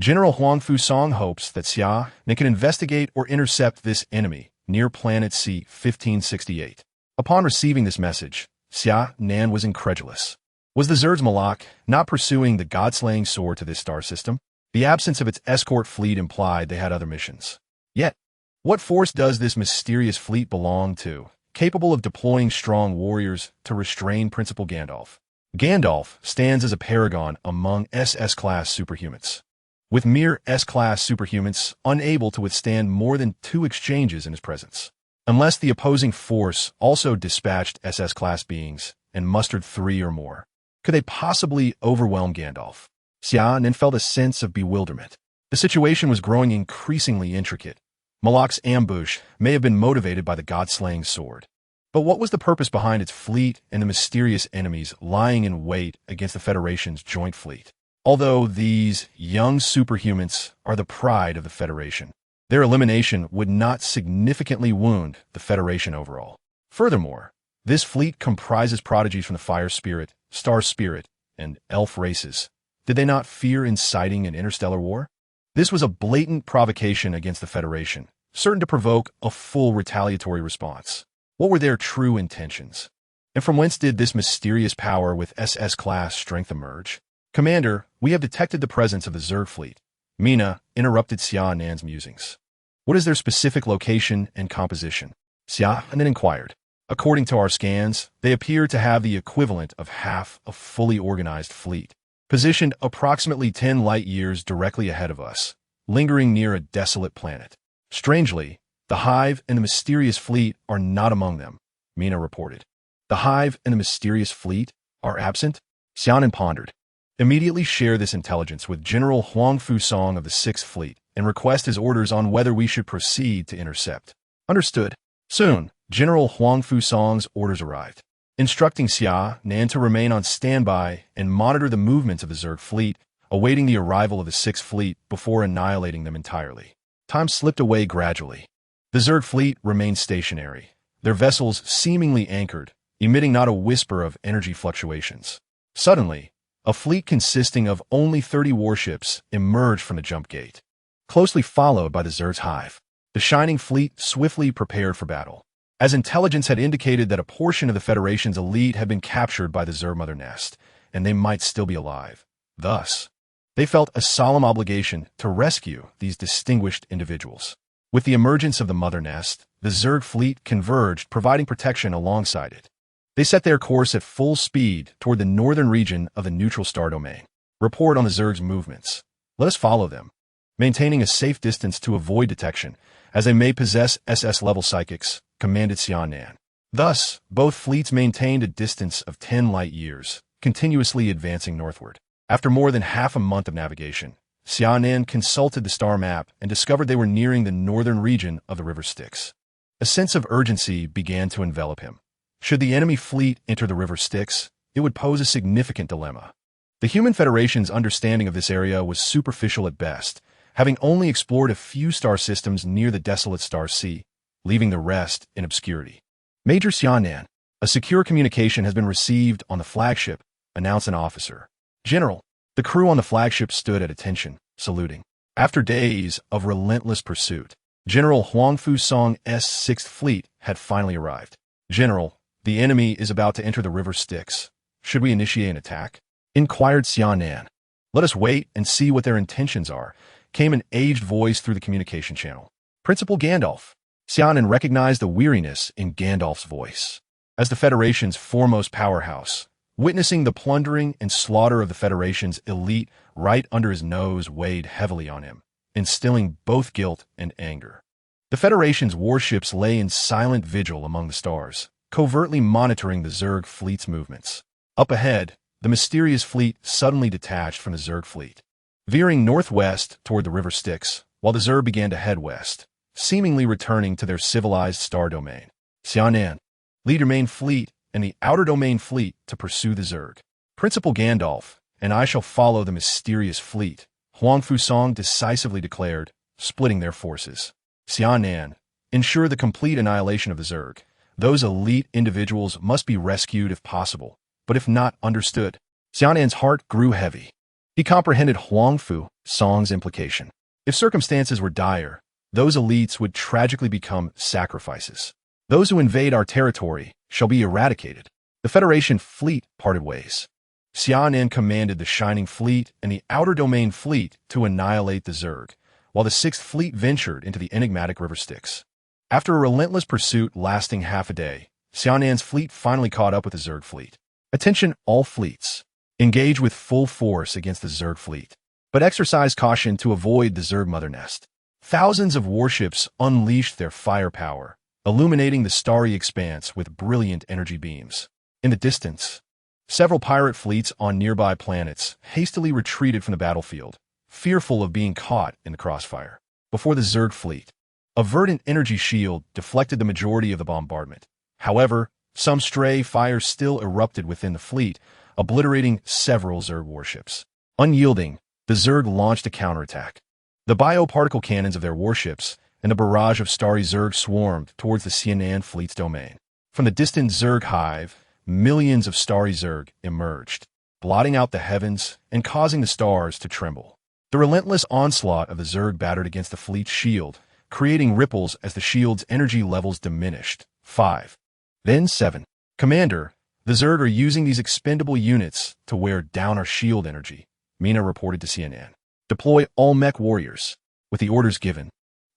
General Huang Fusong hopes that Xia Nan can investigate or intercept this enemy near planet C-1568. Upon receiving this message, Xia Nan was incredulous. Was the Zerg's Malak not pursuing the god-slaying sword to this star system? The absence of its escort fleet implied they had other missions. Yet, what force does this mysterious fleet belong to, capable of deploying strong warriors to restrain Principal Gandalf? Gandalf stands as a paragon among SS-class superhumans, with mere S-class superhumans unable to withstand more than 2 exchanges in his presence. Unless the opposing force also dispatched SS-class beings and mustered 3 or more, could they possibly overwhelm Gandalf? Xia Nan felt a sense of bewilderment. The situation was growing increasingly intricate. Malak's ambush may have been motivated by the god-slaying sword. But what was the purpose behind its fleet and the mysterious enemies lying in wait against the Federation's joint fleet? Although these young superhumans are the pride of the Federation, their elimination would not significantly wound the Federation overall. Furthermore, this fleet comprises prodigies from the Fire Spirit, Star Spirit, and Elf races. Did they not fear inciting an interstellar war? This was a blatant provocation against the Federation, certain to provoke a full retaliatory response. What were their true intentions? And from whence did this mysterious power with SS-class strength emerge? Commander, we have detected the presence of the Zerg fleet. Mina interrupted Xia Nan's musings. What is their specific location and composition? Xia Nan inquired. According to our scans, they appear to have the equivalent of half a fully organized fleet, positioned approximately 10 light-years directly ahead of us, lingering near a desolate planet. Strangely, the Hive and the mysterious fleet are not among them, Mina reported. The Hive and the mysterious fleet are absent? Xia Nan pondered. Immediately share this intelligence with General Huang Fusong of the Sixth Fleet and request his orders on whether we should proceed to intercept. Understood. Soon, General Huang Fusong's orders arrived, instructing Xia Nan to remain on standby and monitor the movements of the Zerg fleet, awaiting the arrival of the Sixth Fleet before annihilating them entirely. Time slipped away gradually. The Zerg fleet remained stationary, their vessels seemingly anchored, emitting not a whisper of energy fluctuations. Suddenly, a fleet consisting of only 30 warships emerged from the jump gate, closely followed by the Zerg's hive. The shining fleet swiftly prepared for battle, as intelligence had indicated that a portion of the Federation's elite had been captured by the Zerg Mother Nest, and they might still be alive. Thus, they felt a solemn obligation to rescue these distinguished individuals. With the emergence of the Mother Nest, the Zerg fleet converged, providing protection alongside it. They set their course at full speed toward the northern region of the neutral star domain. Report on the Zerg's movements. Let us follow them, maintaining a safe distance to avoid detection, as they may possess SS-level psychics, commanded Xia Nan. Thus, both fleets maintained a distance of 10 light-years, continuously advancing northward. After more than half a month of navigation, Xia Nan consulted the star map and discovered they were nearing the northern region of the River Styx. A sense of urgency began to envelop him. Should the enemy fleet enter the River Styx, it would pose a significant dilemma. The Human Federation's understanding of this area was superficial at best, having only explored a few star systems near the desolate Star Sea, leaving the rest in obscurity. Major Xia Nan, a secure communication has been received on the flagship, announced an officer. General, the crew on the flagship stood at attention, saluting. After days of relentless pursuit, General Huangfu Song's 6th Fleet had finally arrived. General, the enemy is about to enter the river Styx. Should we initiate an attack? Inquired Xia Nan. Let us wait and see what their intentions are, came an aged voice through the communication channel. Principal Gandalf. Xia Nan recognized the weariness in Gandalf's voice. As the Federation's foremost powerhouse, witnessing the plundering and slaughter of the Federation's elite right under his nose weighed heavily on him, instilling both guilt and anger. The Federation's warships lay in silent vigil among the stars, covertly monitoring the Zerg fleet's movements. Up ahead, the mysterious fleet suddenly detached from the Zerg fleet, veering northwest toward the river Styx, while the Zerg began to head west, seemingly returning to their civilized star domain. Xia Nan, lead your main fleet and the outer domain fleet to pursue the Zerg. Principal Gandalf, and I shall follow the mysterious fleet, Huangfu Song decisively declared, splitting their forces. Xia Nan, ensure the complete annihilation of the Zerg. Those elite individuals must be rescued if possible, but if not, understood. Xia Nan's heart grew heavy. He comprehended Huangfu Song's implication. If circumstances were dire, those elites would tragically become sacrifices. Those who invade our territory shall be eradicated. The Federation fleet parted ways. Xia Nan commanded the Shining Fleet and the Outer Domain Fleet to annihilate the Zerg, while the 6th Fleet ventured into the enigmatic river Styx. After a relentless pursuit lasting half a day, Xia Nan's fleet finally caught up with the Zerg fleet. Attention all fleets. Engage with full force against the Zerg fleet, but exercise caution to avoid the Zerg mother nest. Thousands of warships unleashed their firepower, illuminating the starry expanse with brilliant energy beams. In the distance, several pirate fleets on nearby planets hastily retreated from the battlefield, fearful of being caught in the crossfire. Before the Zerg fleet, a verdant energy shield deflected the majority of the bombardment. However, some stray fires still erupted within the fleet, obliterating several Zerg warships. Unyielding, the Zerg launched a counterattack. The bioparticle cannons of their warships and a barrage of starry Zerg swarmed towards the Xia Nan fleet's domain. From the distant Zerg hive, millions of starry Zerg emerged, blotting out the heavens and causing the stars to tremble. The relentless onslaught of the Zerg battered against the fleet's shield, creating ripples as the shield's energy levels diminished. 5. Then 7. Commander, the Zerg are using these expendable units to wear down our shield energy, Mina reported to Xia Nan. Deploy all mech warriors. With the orders given,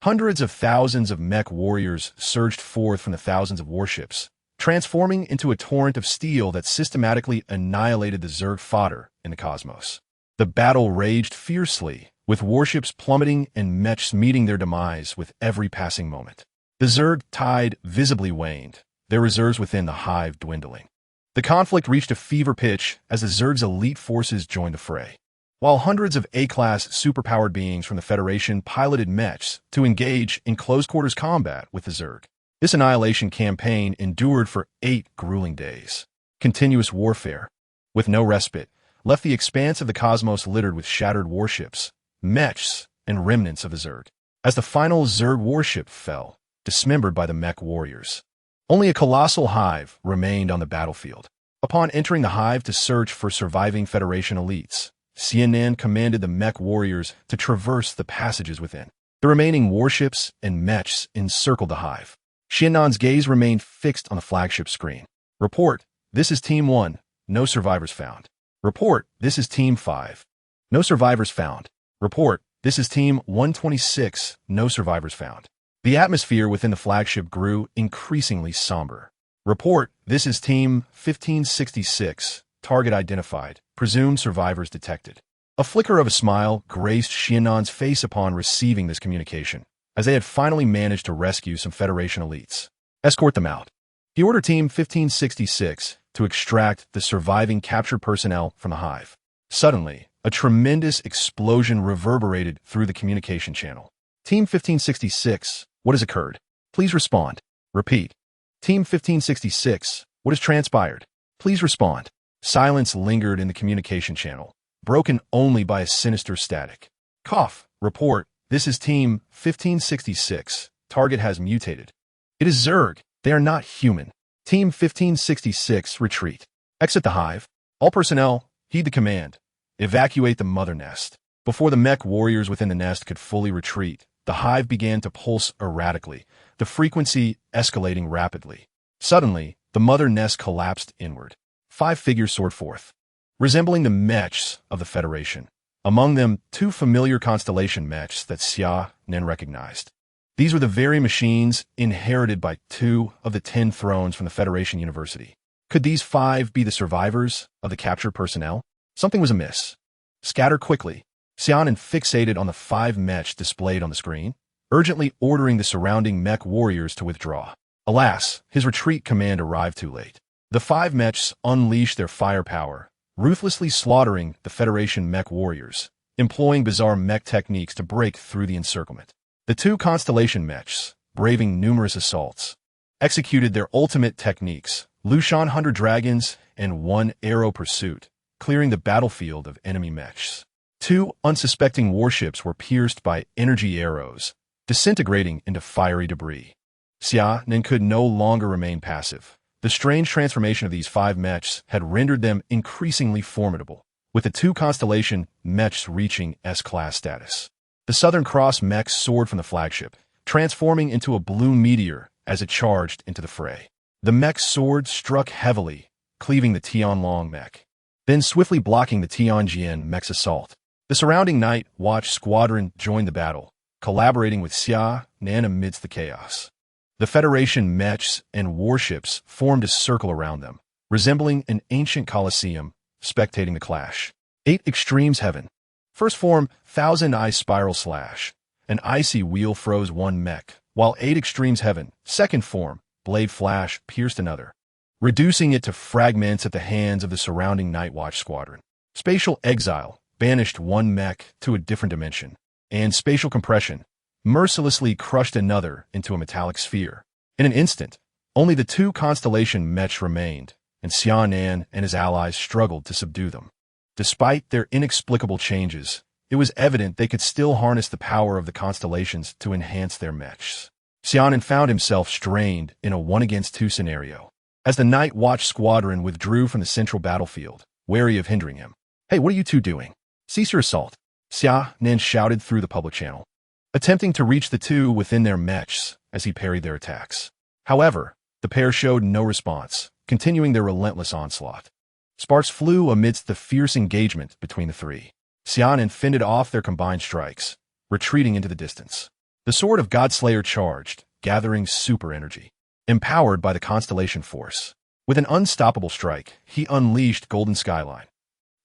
hundreds of thousands of mech warriors surged forth from the thousands of warships, transforming into a torrent of steel that systematically annihilated the Zerg fodder in the cosmos. The battle raged fiercely, with warships plummeting and mechs meeting their demise with every passing moment. The Zerg tide visibly waned, their reserves within the hive dwindling. The conflict reached a fever pitch as the Zerg's elite forces joined the fray, while hundreds of A-class superpowered beings from the Federation piloted mechs to engage in close-quarters combat with the Zerg. This annihilation campaign endured for 8 grueling days. Continuous warfare, with no respite, left the expanse of the cosmos littered with shattered warships, mechs, and remnants of the Zerg. As the final Zerg warship fell, dismembered by the mech warriors, only a colossal hive remained on the battlefield. Upon entering the hive to search for surviving Federation elites, Xia Nan commanded the mech warriors to traverse the passages within. The remaining warships and mechs encircled the hive. Xia Nan's gaze remained fixed on the flagship screen. Report, this is Team 1. No survivors found. Report, this is Team 5. No survivors found. Report, this is Team 126. No survivors found. The atmosphere within the flagship grew increasingly somber. Report, this is Team 1566. Target identified. Presumed survivors detected. A flicker of a smile graced Xia Nan's face upon receiving this communication, as they had finally managed to rescue some Federation elites. Escort them out. He ordered Team 1566 to extract the surviving captured personnel from the hive. Suddenly, a tremendous explosion reverberated through the communication channel. Team 1566, what has occurred? Please respond. Repeat. Team 1566, what has transpired? Please respond. Silence lingered in the communication channel, broken only by a sinister static. Cough. Report. This is Team 1566. Target has mutated. It is Zerg. They are not human. Team 1566, retreat. Exit the hive. All personnel, heed the command. Evacuate the mother nest. Before the mech warriors within the nest could fully retreat, the hive began to pulse erratically, the frequency escalating rapidly. Suddenly, the mother nest collapsed inward. 5 figures soared forth, resembling the mechs of the Federation. Among them, 2 familiar constellation mechs that Xia Nan recognized. These were the very machines inherited by 2 of the 10 thrones from the Federation University. Could these 5 be the survivors of the captured personnel? Something was amiss. Scatter quickly. Xia Nan fixated on the 5 mechs displayed on the screen, urgently ordering the surrounding mech warriors to withdraw. Alas, his retreat command arrived too late. The 5 mechs unleashed their firepower, ruthlessly slaughtering the Federation mech warriors, employing bizarre mech techniques to break through the encirclement. The 2 constellation mechs, braving numerous assaults, executed their ultimate techniques, Lushan 100 dragons and 1 arrow pursuit, clearing the battlefield of enemy mechs. 2 unsuspecting warships were pierced by energy arrows, disintegrating into fiery debris. Xia Nan could no longer remain passive. The strange transformation of these 5 mechs had rendered them increasingly formidable, with the 2 constellation mechs reaching S-class status. The Southern Cross mechs soared from the flagship, transforming into a blue meteor as it charged into the fray. The mech's sword struck heavily, cleaving the Tianlong mech, then swiftly blocking the Tianjin mech's assault. The surrounding Night Watch squadron joined the battle, collaborating with Xia Nan amidst the chaos. The Federation mechs and warships formed a circle around them, resembling an ancient coliseum, spectating the clash. 8 Extremes Heaven. First form, Thousand Eye Spiral Slash. An icy wheel froze 1 mech, while 8 Extremes Heaven, second form, Blade Flash, pierced another, reducing it to fragments at the hands of the surrounding Night Watch squadron. Spatial Exile banished 1 mech to a different dimension, and Spatial Compression mercilessly crushed another into a metallic sphere. In an instant, only the 2 constellation mechs remained, and Xia Nan and his allies struggled to subdue them. Despite their inexplicable changes, it was evident they could still harness the power of the constellations to enhance their mechs. Xia Nan found himself strained in a 1-against-2 scenario, as the Night Watch squadron withdrew from the central battlefield, wary of hindering him. "Hey, what are you 2 doing? Cease your assault," Xia Nan shouted through the public channel, attempting to reach the 2 within their mechs as he parried their attacks. However, the pair showed no response, continuing their relentless onslaught. Sparks flew amidst the fierce engagement between the 3. Xia Nan fended off their combined strikes, retreating into the distance. The Sword of Godslayer charged, gathering super energy. Empowered by the Constellation Force, with an unstoppable strike, he unleashed Golden Skyline.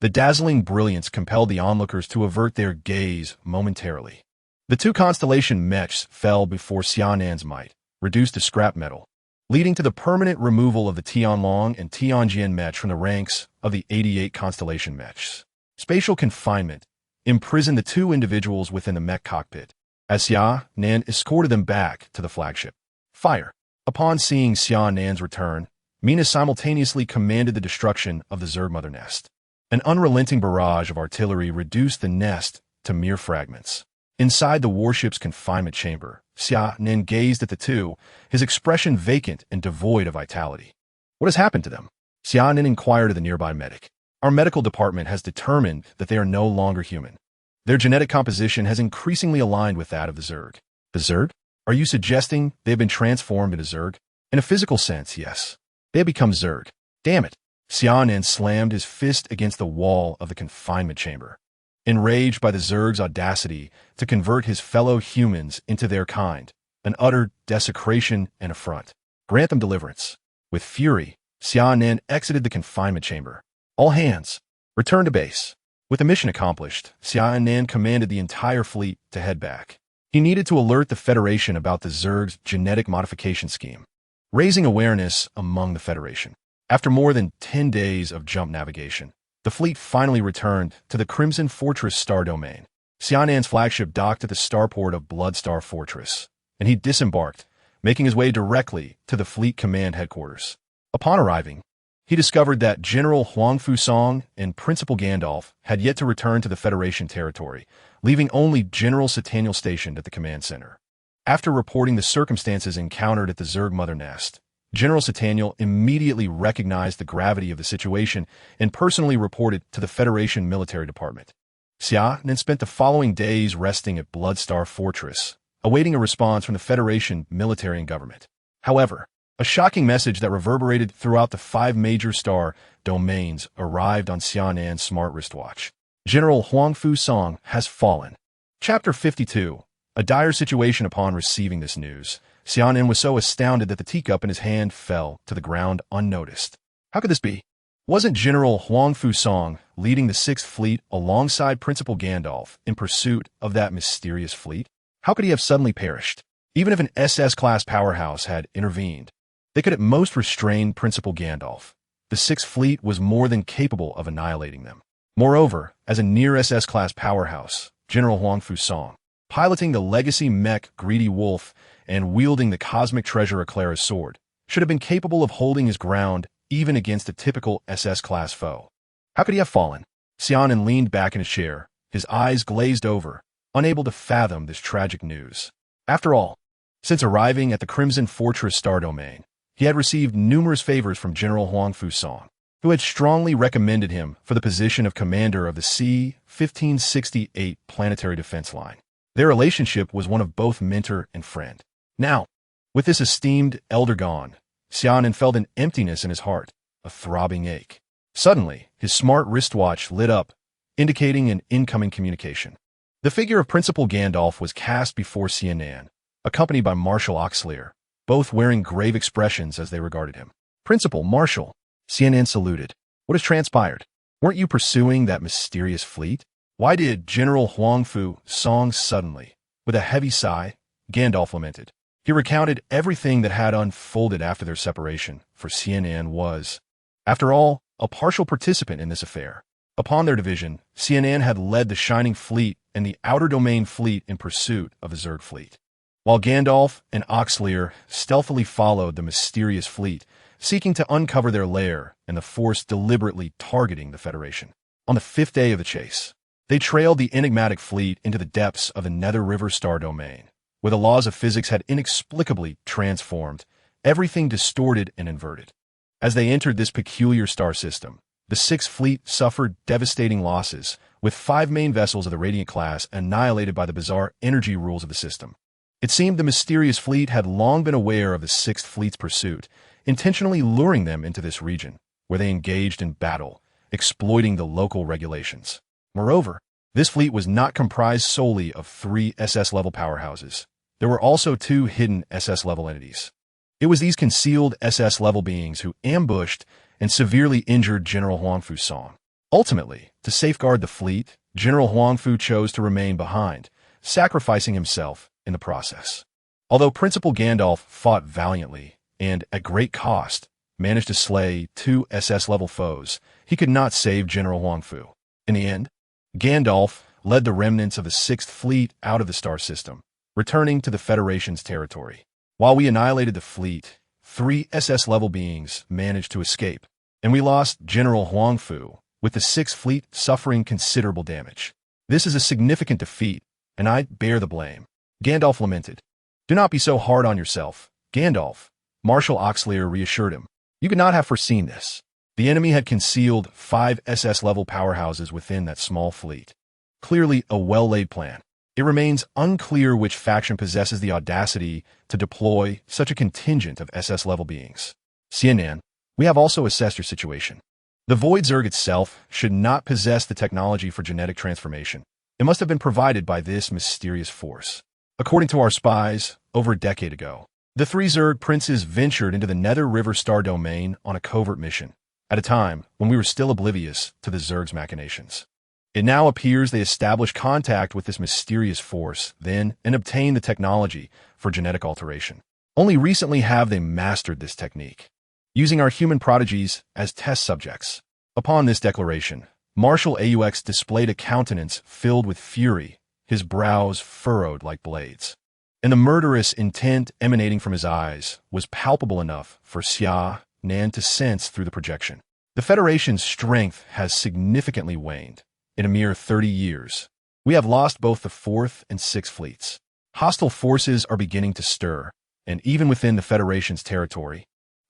The dazzling brilliance compelled the onlookers to avert their gaze momentarily. The 2 constellation mechs fell before Xia Nan's might, reduced to scrap metal, leading to the permanent removal of the Tianlong and Tianjin mechs from the ranks of the 88 constellation mechs. Spatial confinement imprisoned the 2 individuals within the mech cockpit, as Xia Nan escorted them back to the flagship. Fire. Upon seeing Xia Nan's return, Mina simultaneously commanded the destruction of the Zerg mother nest. An unrelenting barrage of artillery reduced the nest to mere fragments. Inside the warship's confinement chamber, Xia Nan gazed at the 2, his expression vacant and devoid of vitality. "What has happened to them?" Xia Nan inquired of the nearby medic. "Our medical department has determined that they are no longer human. Their genetic composition has increasingly aligned with that of the Zerg." "The Zerg? Are you suggesting they have been transformed into Zerg?" "In a physical sense, yes. They have become Zerg." "Damn it." Xia Nan slammed his fist against the wall of the confinement chamber, enraged by the Zerg's audacity to convert his fellow humans into their kind, an utter desecration and affront. "Grant them deliverance." With fury, Xia Nan exited the confinement chamber. "All hands, return to base." With the mission accomplished, Xia Nan commanded the entire fleet to head back. He needed to alert the Federation about the Zerg's genetic modification scheme, raising awareness among the Federation. After more than 10 days of jump navigation, the fleet finally returned to the Crimson Fortress star domain. Xia Nan's flagship docked at the starport of Bloodstar Fortress, and he disembarked, making his way directly to the fleet command headquarters. Upon arriving, he discovered that General Huang Fusong and Principal Gandalf had yet to return to the Federation territory, leaving only General Sataniel stationed at the command center. After reporting the circumstances encountered at the Zerg mother nest, General Sataniel immediately recognized the gravity of the situation and personally reported to the Federation Military Department. Xia Nan spent the following days resting at Bloodstar Fortress, awaiting a response from the Federation military and government. However, a shocking message that reverberated throughout the 5 major star domains arrived on Xia Nan's smart wristwatch. General Huangfu Song has fallen. Chapter 52. A dire situation. Upon receiving this news, Xia Nan was so astounded that the teacup in his hand fell to the ground unnoticed. How could this be? Wasn't General Huangfu Song leading the 6th Fleet alongside Principal Gandalf in pursuit of that mysterious fleet? How could he have suddenly perished? Even if an SS-class powerhouse had intervened, they could at most restrain Principal Gandalf. The 6th Fleet was more than capable of annihilating them. Moreover, as a near SS-class powerhouse, General Huangfu Song, piloting the legacy mech Greedy Wolf and wielding the cosmic treasure Aclara's sword, should have been capable of holding his ground even against a typical SS-class foe. How could he have fallen? Xia Nan leaned back in his chair, his eyes glazed over, unable to fathom this tragic news. After all, since arriving at the Crimson Fortress Star Domain, he had received numerous favors from General Huangfu Song, who had strongly recommended him for the position of commander of the C-1568 Planetary Defense Line. Their relationship was one of both mentor and friend. Now, with this esteemed elder gone, Xia Nan felt an emptiness in his heart, a throbbing ache. Suddenly, his smart wristwatch lit up, indicating an incoming communication. The figure of Principal Gandalf was cast before Xia Nan, accompanied by Marshal Oxlear, both wearing grave expressions as they regarded him. Principal, Marshal, Xia Nan saluted. What has transpired? Weren't you pursuing that mysterious fleet? Why did General Huangfu Song suddenly, with a heavy sigh, Gandalf lamented. He recounted everything that had unfolded after their separation, for Xia Nan was, after all, a partial participant in this affair. Upon their division, Xia Nan had led the Shining Fleet and the Outer Domain Fleet in pursuit of the Zerg Fleet, while Gandalf and Oxlear stealthily followed the mysterious fleet, seeking to uncover their lair and the force deliberately targeting the Federation. On the 5th day of the chase, they trailed the enigmatic fleet into the depths of the Nether River Star Domain, where the laws of physics had inexplicably transformed, everything distorted and inverted. As they entered this peculiar star system, the 6th Fleet suffered devastating losses, with 5 main vessels of the Radiant class annihilated by the bizarre energy rules of the system. It seemed the mysterious fleet had long been aware of the 6th Fleet's pursuit, intentionally luring them into this region, where they engaged in battle, exploiting the local regulations. Moreover, this fleet was not comprised solely of 3 SS-level powerhouses. There were also 2 hidden SS-level entities. It was these concealed SS-level beings who ambushed and severely injured General Huangfu Song. Ultimately, to safeguard the fleet, General Huangfu chose to remain behind, sacrificing himself in the process. Although Principal Gandalf fought valiantly and, at great cost, managed to slay 2 SS-level foes, he could not save General Huangfu. In the end, Gandalf led the remnants of the 6th Fleet out of the star system, returning to the Federation's territory. While we annihilated the fleet, 3 SS-level beings managed to escape, and we lost General Huangfu, with the 6th Fleet suffering considerable damage. This is a significant defeat, and I bear the blame. Gandalf lamented. Do not be so hard on yourself, Gandalf. Marshal Oxlear reassured him. You could not have foreseen this. The enemy had concealed 5 SS-level powerhouses within that small fleet. Clearly a well-laid plan. It remains unclear which faction possesses the audacity to deploy such a contingent of SS-level beings. Xia Nan, we have also assessed your situation. The Void Zerg itself should not possess the technology for genetic transformation. It must have been provided by this mysterious force. According to our spies, over a decade ago, the 3 Zerg princes ventured into the Nether River Star Domain on a covert mission, at a time when we were still oblivious to the Zerg's machinations. It now appears they established contact with this mysterious force, then, and obtained the technology for genetic alteration. Only recently have they mastered this technique, using our human prodigies as test subjects. Upon this declaration, Marshal AUX displayed a countenance filled with fury, his brows furrowed like blades, and the murderous intent emanating from his eyes was palpable enough for Xia Nan to sense through the projection. The Federation's strength has significantly waned. In a mere 30 years, we have lost both the 4th and 6th Fleets. Hostile forces are beginning to stir, and even within the Federation's territory,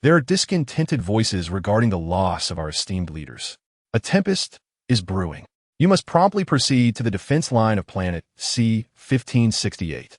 There are discontented voices regarding the loss of our esteemed leaders. A tempest is brewing. You must promptly proceed to the defense line of planet C-1568.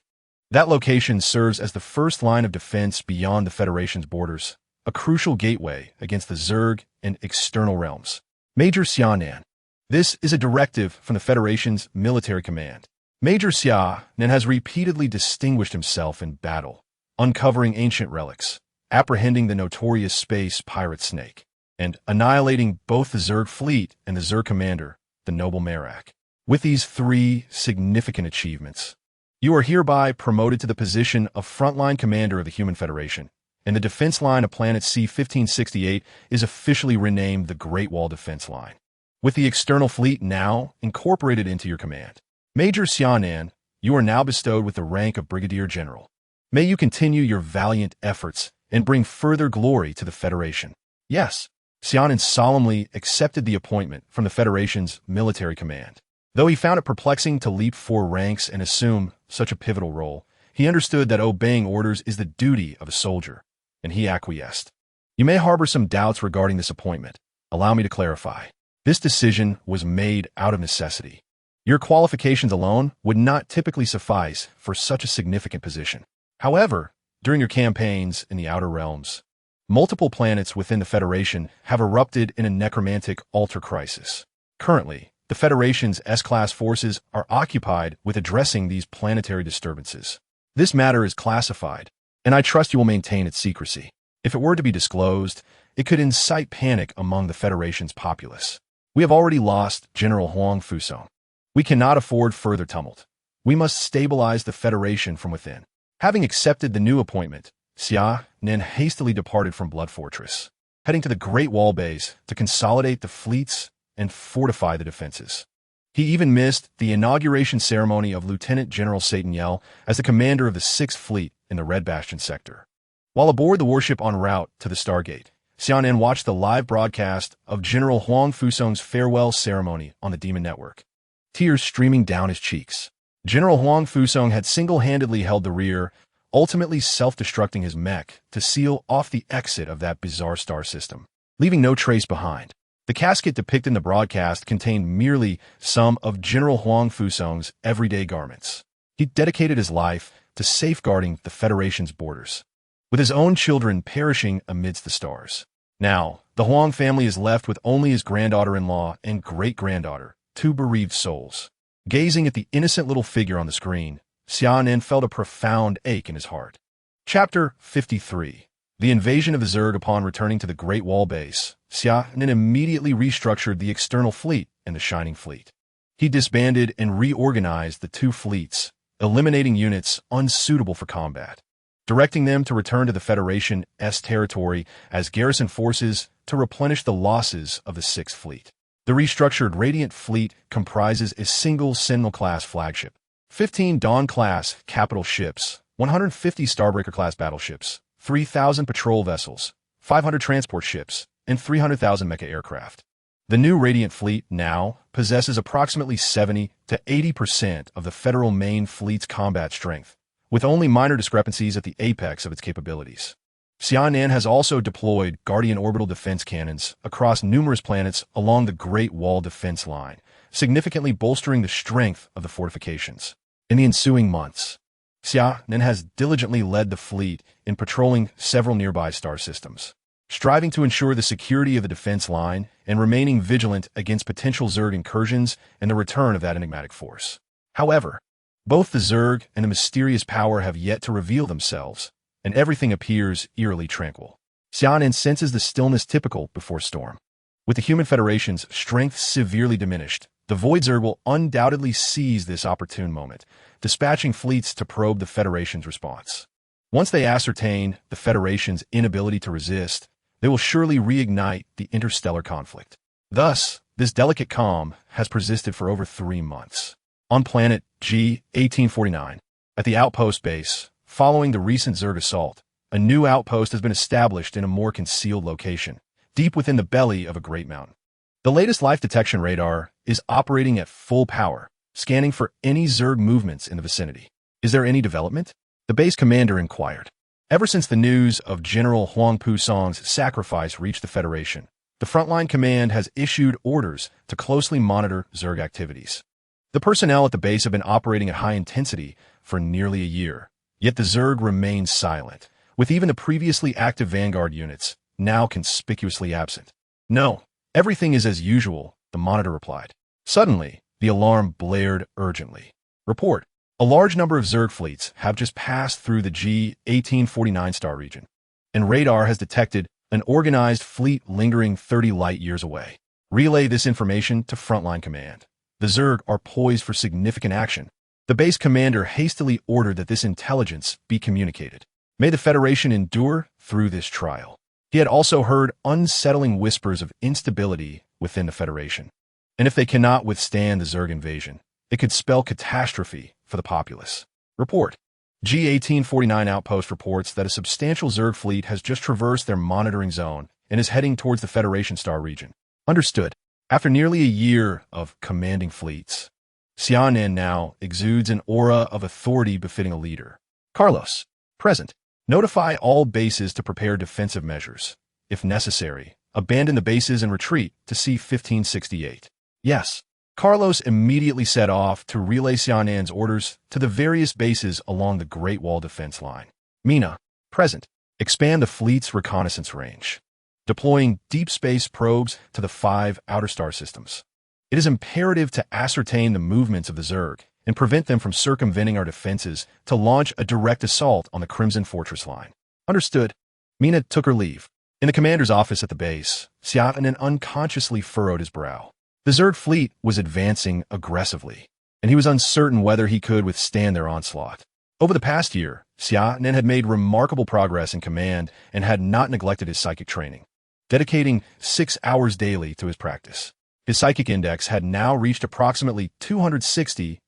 That location serves as the first line of defense beyond the Federation's borders, a crucial gateway against the Zerg and external realms. Major Xia Nan. This is a directive from the Federation's military command. Major Xia Nan has repeatedly distinguished himself in battle, uncovering ancient relics, apprehending the notorious space pirate Snake, and annihilating both the Zerg fleet and the Zerg commander, the noble Merak. With these three significant achievements, you are hereby promoted to the position of frontline commander of the Human Federation, and the defense line of planet C-1568 is officially renamed the Great Wall Defense Line. With the external fleet now incorporated into your command, Major Xia Nan, you are now bestowed with the rank of Brigadier General. May you continue your valiant efforts and bring further glory to the Federation. Yes, Xia Nan solemnly accepted the appointment from the Federation's military command. Though he found it perplexing to leap 4 ranks and assume such a pivotal role, he understood that obeying orders is the duty of a soldier, and he acquiesced. You may harbor some doubts regarding this appointment. Allow me to clarify. This decision was made out of necessity. Your qualifications alone would not typically suffice for such a significant position. However, during your campaigns in the Outer Realms, multiple planets within the Federation have erupted in a necromantic altar crisis. Currently, the Federation's S-class forces are occupied with addressing these planetary disturbances. This matter is classified, and I trust you will maintain its secrecy. If it were to be disclosed, it could incite panic among the Federation's populace. We have already lost General Huang Fusong. We cannot afford further tumult. We must stabilize the Federation from within. Having accepted the new appointment, Xia Nan hastily departed from Blood Fortress, heading to the Great Wall Base to consolidate the fleets and fortify the defenses. He even missed the inauguration ceremony of Lieutenant General Satan Yell as the commander of the 6th Fleet in the Red Bastion sector. While aboard the warship en route to the Stargate, Xia Nan watched the live broadcast of General Huang Fusong's farewell ceremony on the Demon Network, tears streaming down his cheeks. General Huang Fusong had single-handedly held the rear, ultimately self-destructing his mech to seal off the exit of that bizarre star system, leaving no trace behind. The casket depicted in the broadcast contained merely some of General Huang Fusong's everyday garments. He dedicated his life to safeguarding the Federation's borders, with his own children perishing amidst the stars. Now, the Huang family is left with only his granddaughter-in-law and great-granddaughter, 2 bereaved souls. Gazing at the innocent little figure on the screen, Xia Nan felt a profound ache in his heart. Chapter 53. The invasion of the Zerg. Upon returning to the Great Wall Base, Xia Nan immediately restructured the external fleet and the Shining Fleet. He disbanded and reorganized the 2 fleets, eliminating units unsuitable for combat, directing them to return to the Federation's territory as garrison forces to replenish the losses of the 6th Fleet. The restructured Radiant Fleet comprises a single Sentinel-class flagship, 15 Dawn-class capital ships, 150 Starbreaker-class battleships, 3,000 patrol vessels, 500 transport ships, and 300,000 mecha aircraft. The new Radiant Fleet now possesses approximately 70 to 80% of the Federal main fleet's combat strength, with only minor discrepancies at the apex of its capabilities. Xia Nan has also deployed Guardian orbital defense cannons across numerous planets along the Great Wall defense line, significantly bolstering the strength of the fortifications. In the ensuing months, Xia Nan has diligently led the fleet in patrolling several nearby star systems, striving to ensure the security of the defense line and remaining vigilant against potential Zerg incursions and the return of that enigmatic force. However, both the Zerg and the mysterious power have yet to reveal themselves, and everything appears eerily tranquil. Xia Nan senses the stillness typical before storm. With the Human Federation's strength severely diminished, the Void Zerg will undoubtedly seize this opportune moment, dispatching fleets to probe the Federation's response. Once they ascertain the Federation's inability to resist, they will surely reignite the interstellar conflict. Thus, this delicate calm has persisted for over 3 months. On planet G-1849, at the outpost base, following the recent Zerg assault, a new outpost has been established in a more concealed location, deep within the belly of a great mountain. The latest life detection radar is operating at full power, scanning for any Zerg movements in the vicinity. Is there any development? The base commander inquired. Ever since the news of General Huang Pusong's sacrifice reached the Federation, the Frontline Command has issued orders to closely monitor Zerg activities. The personnel at the base have been operating at high intensity for nearly a year, yet the Zerg remains silent, with even the previously active Vanguard units now conspicuously absent. "No, everything is as usual," the monitor replied. Suddenly, the alarm blared urgently. "Report. A large number of Zerg fleets have just passed through the G-1849 star region, and radar has detected an organized fleet lingering 30 light-years away. Relay this information to Frontline Command. The Zerg are poised for significant action." The base commander hastily ordered that this intelligence be communicated. May the Federation endure through this trial. He had also heard unsettling whispers of instability within the Federation, and if they cannot withstand the Zerg invasion, it could spell catastrophe for the populace. Report. G-1849 outpost reports that a substantial Zerg fleet has just traversed their monitoring zone and is heading towards the Federation star region. Understood. After nearly a year of commanding fleets, Xia Nan now exudes an aura of authority befitting a leader. Carlos. Present. Notify all bases to prepare defensive measures. If necessary, abandon the bases and retreat to C-1568. Yes. Carlos immediately set off to relay Xia Nan's orders to the various bases along the Great Wall defense line. Mina. Present. Expand the fleet's reconnaissance range, deploying deep space probes to the 5 outer star systems. It is imperative to ascertain the movements of the Zerg and prevent them from circumventing our defenses to launch a direct assault on the Crimson Fortress line. Understood. Mina took her leave. In the commander's office at the base, Xia Nan unconsciously furrowed his brow. The Zerg fleet was advancing aggressively, and he was uncertain whether he could withstand their onslaught. Over the past year, Xia Nan had made remarkable progress in command and had not neglected his psychic training, dedicating 6 hours daily to his practice. His psychic index had now reached approximately 260,000,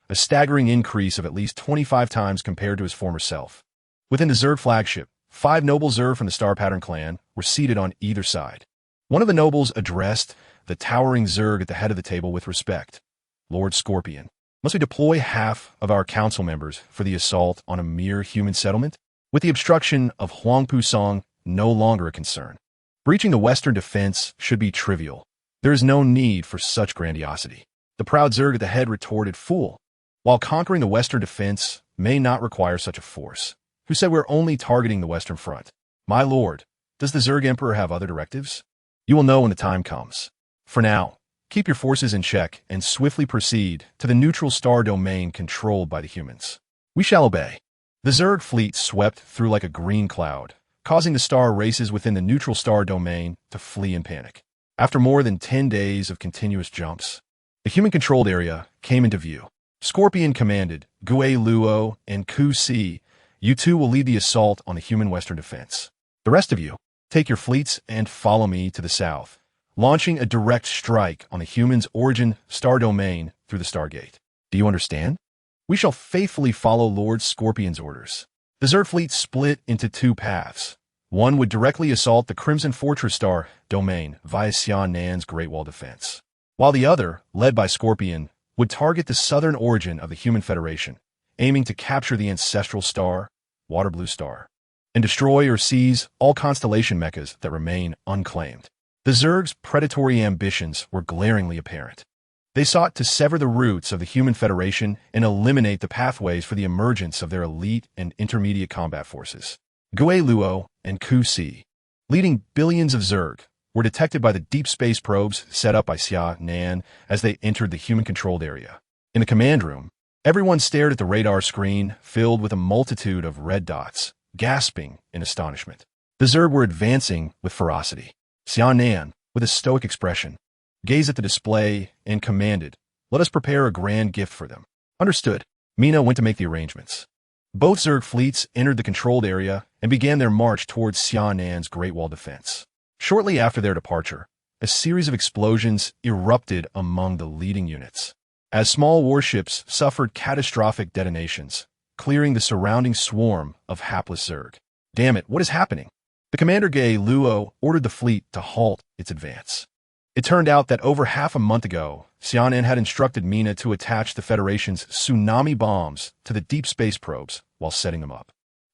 a staggering increase of at least 25 times compared to his former self. Within the Zerg flagship, 5 noble Zerg from the Star Pattern clan were seated on either side. One of the nobles addressed the towering Zerg at the head of the table with respect. "Lord Scorpion, must we deploy half of our council members for the assault on a mere human settlement? With the obstruction of Huang Pusong no longer a concern, breaching the Western defense should be trivial. There is no need for such grandiosity." The proud Zerg at the head retorted, "Fool. While conquering the Western defense may not require such a force, who said we're only targeting the Western front? My lord, does the Zerg Emperor have other directives? You will know when the time comes. For now, keep your forces in check and swiftly proceed to the neutral star domain controlled by the humans. We shall obey." The Zerg fleet swept through like a green cloud, causing the star races within the neutral star domain to flee in panic. After more than 10 days of continuous jumps, the human-controlled area came into view. Scorpion commanded, Gue Luo and Ku Si, you two will lead the assault on the human Western defense. The rest of you, take your fleets and follow me to the south, launching a direct strike on the human's origin star domain through the Stargate. Do you understand? We shall faithfully follow Lord Scorpion's orders. The Zerg fleet split into 2 paths. One would directly assault the Crimson Fortress star domain via Xia Nan's Great Wall defense, while the other, led by Scorpion, would target the southern origin of the Human Federation, aiming to capture the ancestral star, Water Blue Star, and destroy or seize all constellation mechas that remain unclaimed. The Zerg's predatory ambitions were glaringly apparent. They sought to sever the roots of the Human Federation and eliminate the pathways for the emergence of their elite and intermediate combat forces. Gue Luo and Ku Si, leading billions of Zerg, were detected by the deep space probes set up by Xia Nan as they entered the human-controlled area. In the command room, everyone stared at the radar screen filled with a multitude of red dots, gasping in astonishment. The Zerg were advancing with ferocity. Xia Nan, with a stoic expression, gazed at the display and commanded, "Let us prepare a grand gift for them." Understood. Mina went to make the arrangements. Both Zerg fleets entered the controlled area and began their march towards Xia Nan's Great Wall defense. Shortly after their departure, a series of explosions erupted among the leading units, as small warships suffered catastrophic detonations, clearing the surrounding swarm of hapless Zerg. "Damn it, what is happening?" The commander Gue Luo ordered the fleet to halt its advance. It turned out that over half a month ago, Xia Nan had instructed Mina to attach the Federation's tsunami bombs to the deep space probes while setting them up.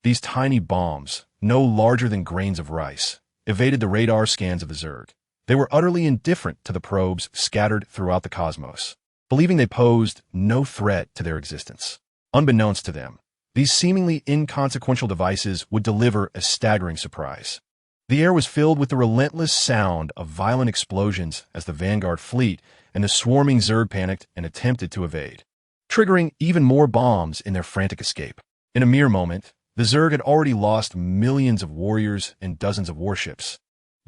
These tiny bombs, no larger than grains of rice, evaded the radar scans of the Zerg. They were utterly indifferent to the probes scattered throughout the cosmos, believing they posed no threat to their existence. Unbeknownst to them, these seemingly inconsequential devices would deliver a staggering surprise. The air was filled with the relentless sound of violent explosions as the Vanguard fleet and the swarming Zerg panicked and attempted to evade, triggering even more bombs in their frantic escape. In a mere moment, the Zerg had already lost millions of warriors and dozens of warships.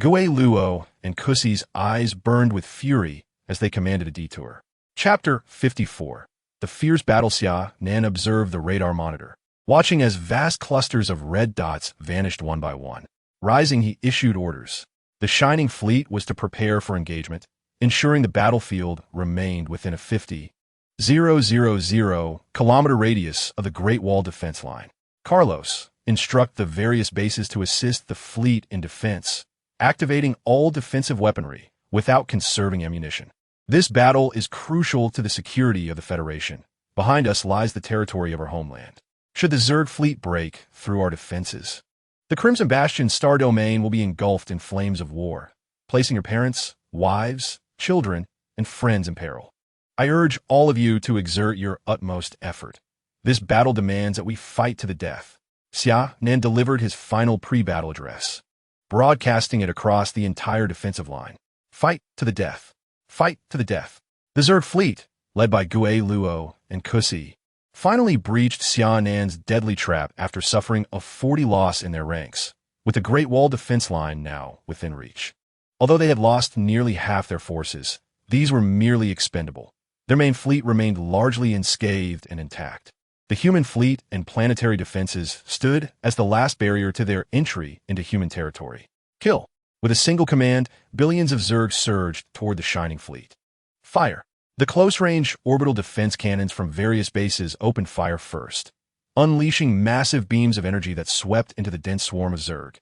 Gui Luo and Kusi's eyes burned with fury as they commanded a detour. Chapter 54. The fierce battle. Xia Nan observed the radar monitor, watching as vast clusters of red dots vanished one by one. Rising, he issued orders. The shining fleet was to prepare for engagement, ensuring the battlefield remained within a 50,000-kilometer radius of the Great Wall defense line. Carlos, instruct the various bases to assist the fleet in defense, activating all defensive weaponry without conserving ammunition. This battle is crucial to the security of the Federation. Behind us lies the territory of our homeland. Should the Zerg fleet break through our defenses, the Crimson Bastion's star domain will be engulfed in flames of war, placing your parents, wives, children, and friends in peril. I urge all of you to exert your utmost effort. This battle demands that we fight to the death. Xia Nan delivered his final pre-battle address, broadcasting it across the entire defensive line. Fight to the death. Fight to the death. The Zerg fleet, led by Gui Luo and Kusi, finally breached Xia Nan's deadly trap after suffering a 40 loss in their ranks, with the Great Wall defense line now within reach. Although they had lost nearly half their forces, these were merely expendable. Their main fleet remained largely unscathed and intact. The human fleet and planetary defenses stood as the last barrier to their entry into human territory. Kill. With a single command, billions of Zerg surged toward the shining fleet. Fire. The close-range orbital defense cannons from various bases opened fire first, unleashing massive beams of energy that swept into the dense swarm of Zerg,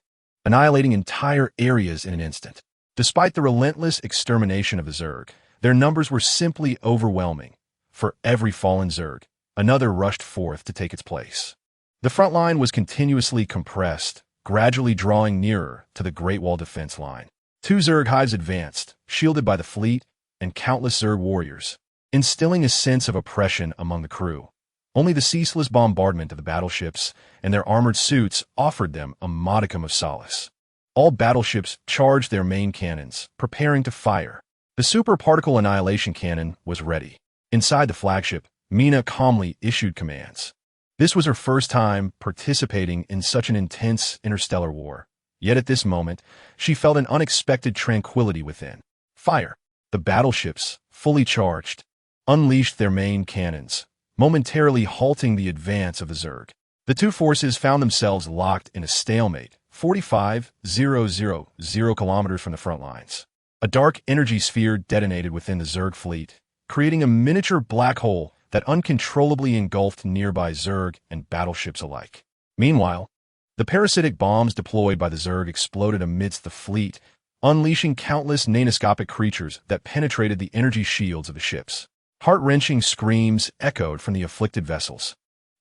annihilating entire areas in an instant. Despite the relentless extermination of the Zerg, their numbers were simply overwhelming. For every fallen Zerg, another rushed forth to take its place. The front line was continuously compressed, gradually drawing nearer to the Great Wall defense line. 2 Zerg hives advanced, shielded by the fleet and countless Zerg warriors, instilling a sense of oppression among the crew. Only the ceaseless bombardment of the battleships and their armored suits offered them a modicum of solace. All battleships charged their main cannons, preparing to fire. The super particle annihilation cannon was ready. Inside the flagship, Mina calmly issued commands. This was her first time participating in such an intense interstellar war. Yet at this moment, she felt an unexpected tranquility within. Fire. The battleships, fully charged, unleashed their main cannons, momentarily halting the advance of the Zerg. The two forces found themselves locked in a stalemate, 45,000 kilometers from the front lines. A dark energy sphere detonated within the Zerg fleet, creating a miniature black hole that uncontrollably engulfed nearby Zerg and battleships alike. Meanwhile, the parasitic bombs deployed by the Zerg exploded amidst the fleet, unleashing countless nanoscopic creatures that penetrated the energy shields of the ships. Heart-wrenching screams echoed from the afflicted vessels,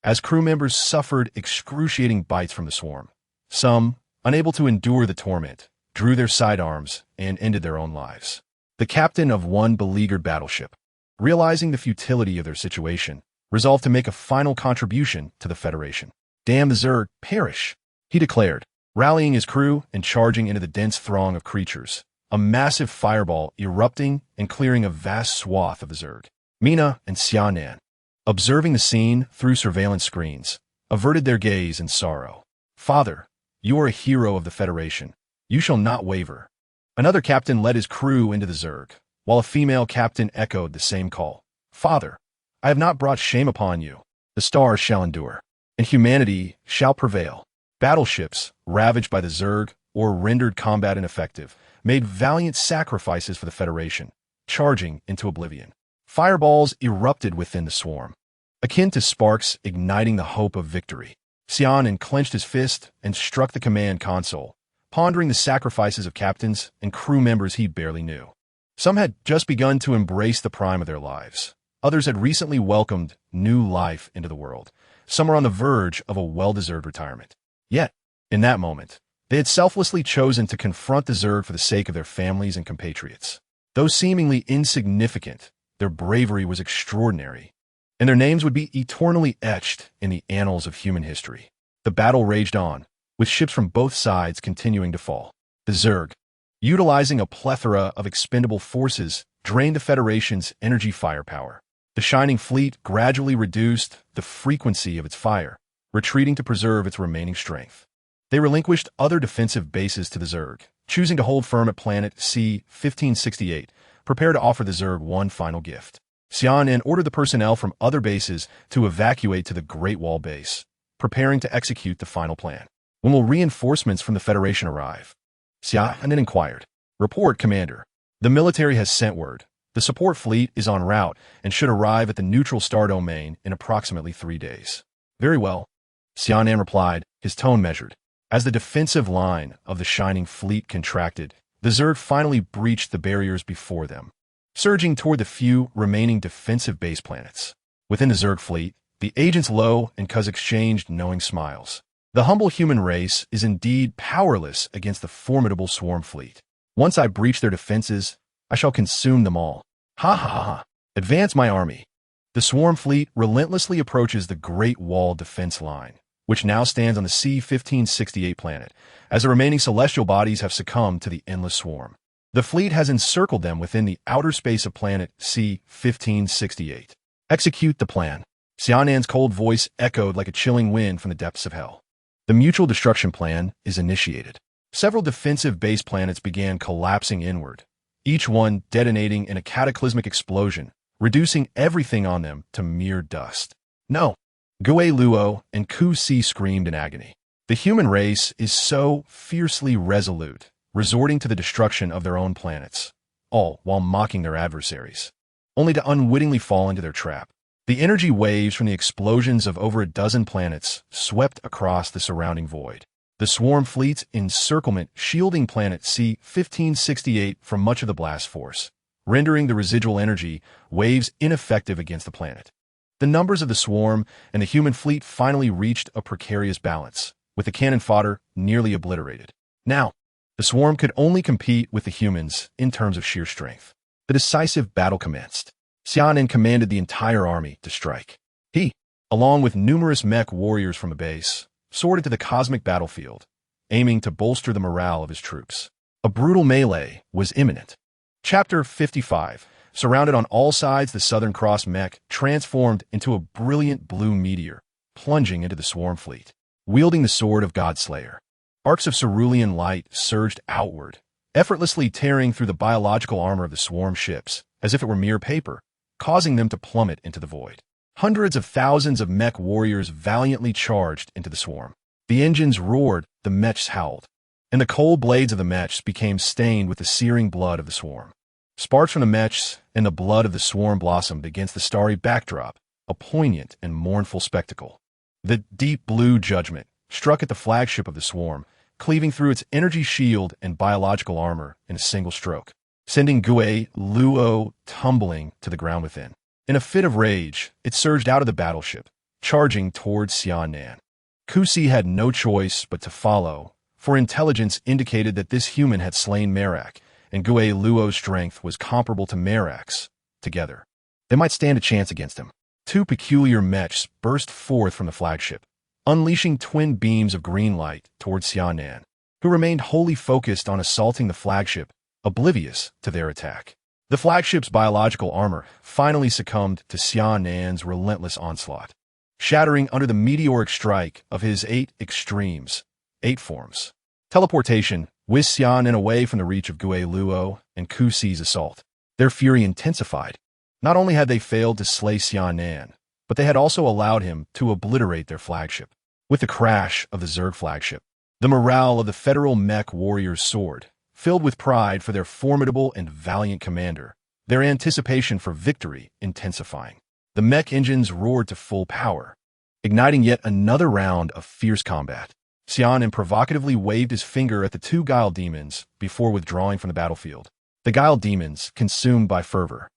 as crew members suffered excruciating bites from the swarm. Some, unable to endure the torment, drew their sidearms and ended their own lives. The captain of one beleaguered battleship, realizing the futility of their situation, resolved to make a final contribution to the Federation. "Damn the Zerg, perish," he declared, rallying his crew and charging into the dense throng of creatures, a massive fireball erupting and clearing a vast swath of the Zerg. Mina and Xia Nan, observing the scene through surveillance screens, averted their gaze in sorrow. "Father, you are a hero of the Federation. You shall not waver." Another captain led his crew into the Zerg, while a female captain echoed the same call. "Father, I have not brought shame upon you. The stars shall endure, and humanity shall prevail." Battleships, ravaged by the Zerg or rendered combat ineffective, made valiant sacrifices for the Federation, charging into oblivion. Fireballs erupted within the swarm, akin to sparks igniting the hope of victory. Xia Nan clenched his fist and struck the command console, pondering the sacrifices of captains and crew members he barely knew. Some had just begun to embrace the prime of their lives. Others had recently welcomed new life into the world. Some were on the verge of a well-deserved retirement. Yet, in that moment, they had selflessly chosen to confront the Zerg for the sake of their families and compatriots. Though seemingly insignificant, their bravery was extraordinary, and their names would be eternally etched in the annals of human history. The battle raged on, with ships from both sides continuing to fall. The Zerg, utilizing a plethora of expendable forces, drained the Federation's energy firepower. The Shining Fleet gradually reduced the frequency of its fire, retreating to preserve its remaining strength. They relinquished other defensive bases to the Zerg, choosing to hold firm at planet C-1568, prepare to offer the Zerg one final gift. Xia Nan ordered the personnel from other bases to evacuate to the Great Wall base, preparing to execute the final plan. When will reinforcements from the Federation arrive? Xia Nan inquired. Report, Commander. The military has sent word. The support fleet is en route and should arrive at the neutral star domain in approximately 3 days. Very well, Xia Nan replied, his tone measured. As the defensive line of the Shining Fleet contracted, the Zerg finally breached the barriers before them, surging toward the few remaining defensive base planets. Within the Zerg fleet, the agents Lo and Kuz exchanged knowing smiles. The humble human race is indeed powerless against the formidable swarm fleet. Once I breach their defenses, I shall consume them all. Ha ha ha ha. Advance my army. The swarm fleet relentlessly approaches the Great Wall defense line, which now stands on the C-1568 planet, as the remaining celestial bodies have succumbed to the endless swarm. The fleet has encircled them within the outer space of planet C-1568. Execute the plan. Xia Nan's cold voice echoed like a chilling wind from the depths of hell. The mutual destruction plan is initiated. Several defensive base planets began collapsing inward, each one detonating in a cataclysmic explosion, reducing everything on them to mere dust. No! Gue Luo and Ku Si screamed in agony. The human race is so fiercely resolute, resorting to the destruction of their own planets, all while mocking their adversaries, only to unwittingly fall into their trap. The energy waves from the explosions of over a dozen planets swept across the surrounding void. The swarm fleet's encirclement shielding planet C-1568 from much of the blast force, rendering the residual energy waves ineffective against the planet. The numbers of the swarm and the human fleet finally reached a precarious balance, with the cannon fodder nearly obliterated. Now, the swarm could only compete with the humans in terms of sheer strength. The decisive battle commenced. Xia Nan commanded the entire army to strike. He, along with numerous mech warriors from a base, soared into the cosmic battlefield, aiming to bolster the morale of his troops. A brutal melee was imminent. Chapter 55. Surrounded on all sides, the Southern Cross mech transformed into a brilliant blue meteor, plunging into the swarm fleet. Wielding the sword of Godslayer, arcs of cerulean light surged outward, effortlessly tearing through the biological armor of the swarm ships, as if it were mere paper, causing them to plummet into the void. Hundreds of thousands of mech warriors valiantly charged into the swarm. The engines roared, the mechs howled, and the cold blades of the mechs became stained with the searing blood of the swarm. Sparks from the mechs and the blood of the swarm blossomed against the starry backdrop, a poignant and mournful spectacle. The deep blue judgment struck at the flagship of the swarm, cleaving through its energy shield and biological armor in a single stroke, sending Gue Luo tumbling to the ground within. In a fit of rage, it surged out of the battleship, charging towards Xia Nan. Ku Si had no choice but to follow, for intelligence indicated that this human had slain Merak, and Gue Luo's strength was comparable to Merak's. Together, they might stand a chance against him. Two peculiar mechs burst forth from the flagship, unleashing twin beams of green light towards Xia Nan, who remained wholly focused on assaulting the flagship, oblivious to their attack. The flagship's biological armor finally succumbed to Xia Nan's relentless onslaught, shattering under the meteoric strike of his 8 extremes, 8 forms. Teleportation whisked Xia Nan away from the reach of Gue Luo and Ku Si's assault. Their fury intensified. Not only had they failed to slay Xia Nan, but they had also allowed him to obliterate their flagship. With the crash of the Zerg flagship, the morale of the Federal mech warriors soared, filled with pride for their formidable and valiant commander, their anticipation for victory intensifying. The mech engines roared to full power, igniting yet another round of fierce combat. Xia Nan provocatively waved his finger at the 2 Guile demons before withdrawing from the battlefield. The Guile demons, consumed by fervor,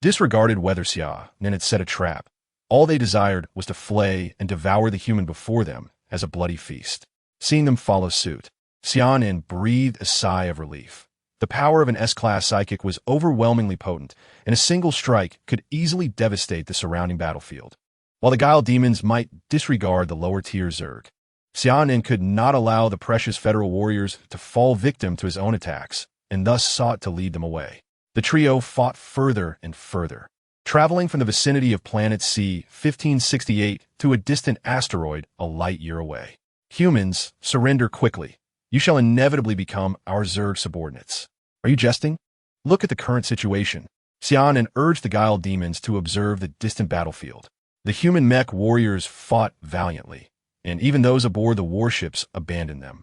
disregarded whether Xia Nan had set a trap. All they desired was to flay and devour the human before them as a bloody feast. Seeing them follow suit, Xia Nan breathed a sigh of relief. The power of an S-class psychic was overwhelmingly potent, and a single strike could easily devastate the surrounding battlefield. While the Guile demons might disregard the lower-tier Zerg, Xia Nan could not allow the precious federal warriors to fall victim to his own attacks, and thus sought to lead them away. The trio fought further and further, traveling from the vicinity of planet C-1568 to a distant asteroid a light year away. Humans, surrender quickly. You shall inevitably become our Zerg subordinates. Are you jesting? Look at the current situation. Xia Nan urged the Guile demons to observe the distant battlefield. The human mech warriors fought valiantly, and even those aboard the warships abandoned them.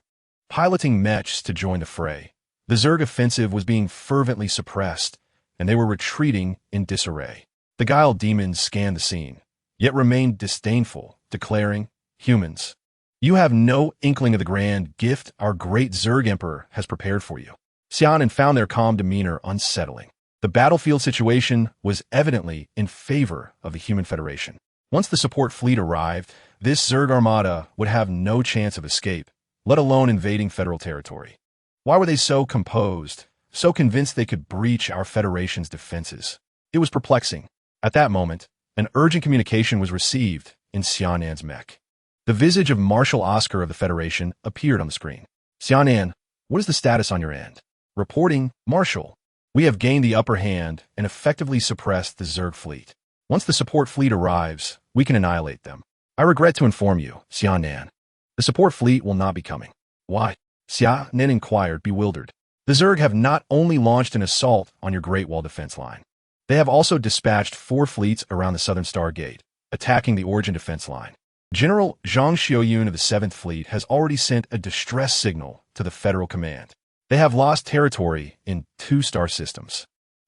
Piloting mechs to join the fray, the Zerg offensive was being fervently suppressed, and they were retreating in disarray. The Guile demons scanned the scene, yet remained disdainful, declaring, "Humans, you have no inkling of the grand gift our great Zerg Emperor has prepared for you." Xia Nan found their calm demeanor unsettling. The battlefield situation was evidently in favor of the Human Federation. Once the support fleet arrived, this Zerg armada would have no chance of escape, let alone invading federal territory. Why were they so composed, so convinced they could breach our Federation's defenses? It was perplexing. At that moment, an urgent communication was received in Xia Nan's mech. The visage of Marshal Oscar of the Federation appeared on the screen. "Xia Nan, what is the status on your end?" "Reporting, Marshal. We have gained the upper hand and effectively suppressed the Zerg fleet. Once the support fleet arrives, we can annihilate them. I regret to inform you, Xia Nan, the support fleet will not be coming." "Why?" Xia Nan inquired, bewildered. "The Zerg have not only launched an assault on your Great Wall defense line, they have also dispatched 4 fleets around the Southern Star Gate, attacking the Origin defense line. General Zhang Xiaoyun of the 7th Fleet has already sent a distress signal to the Federal Command. They have lost territory in 2 star systems.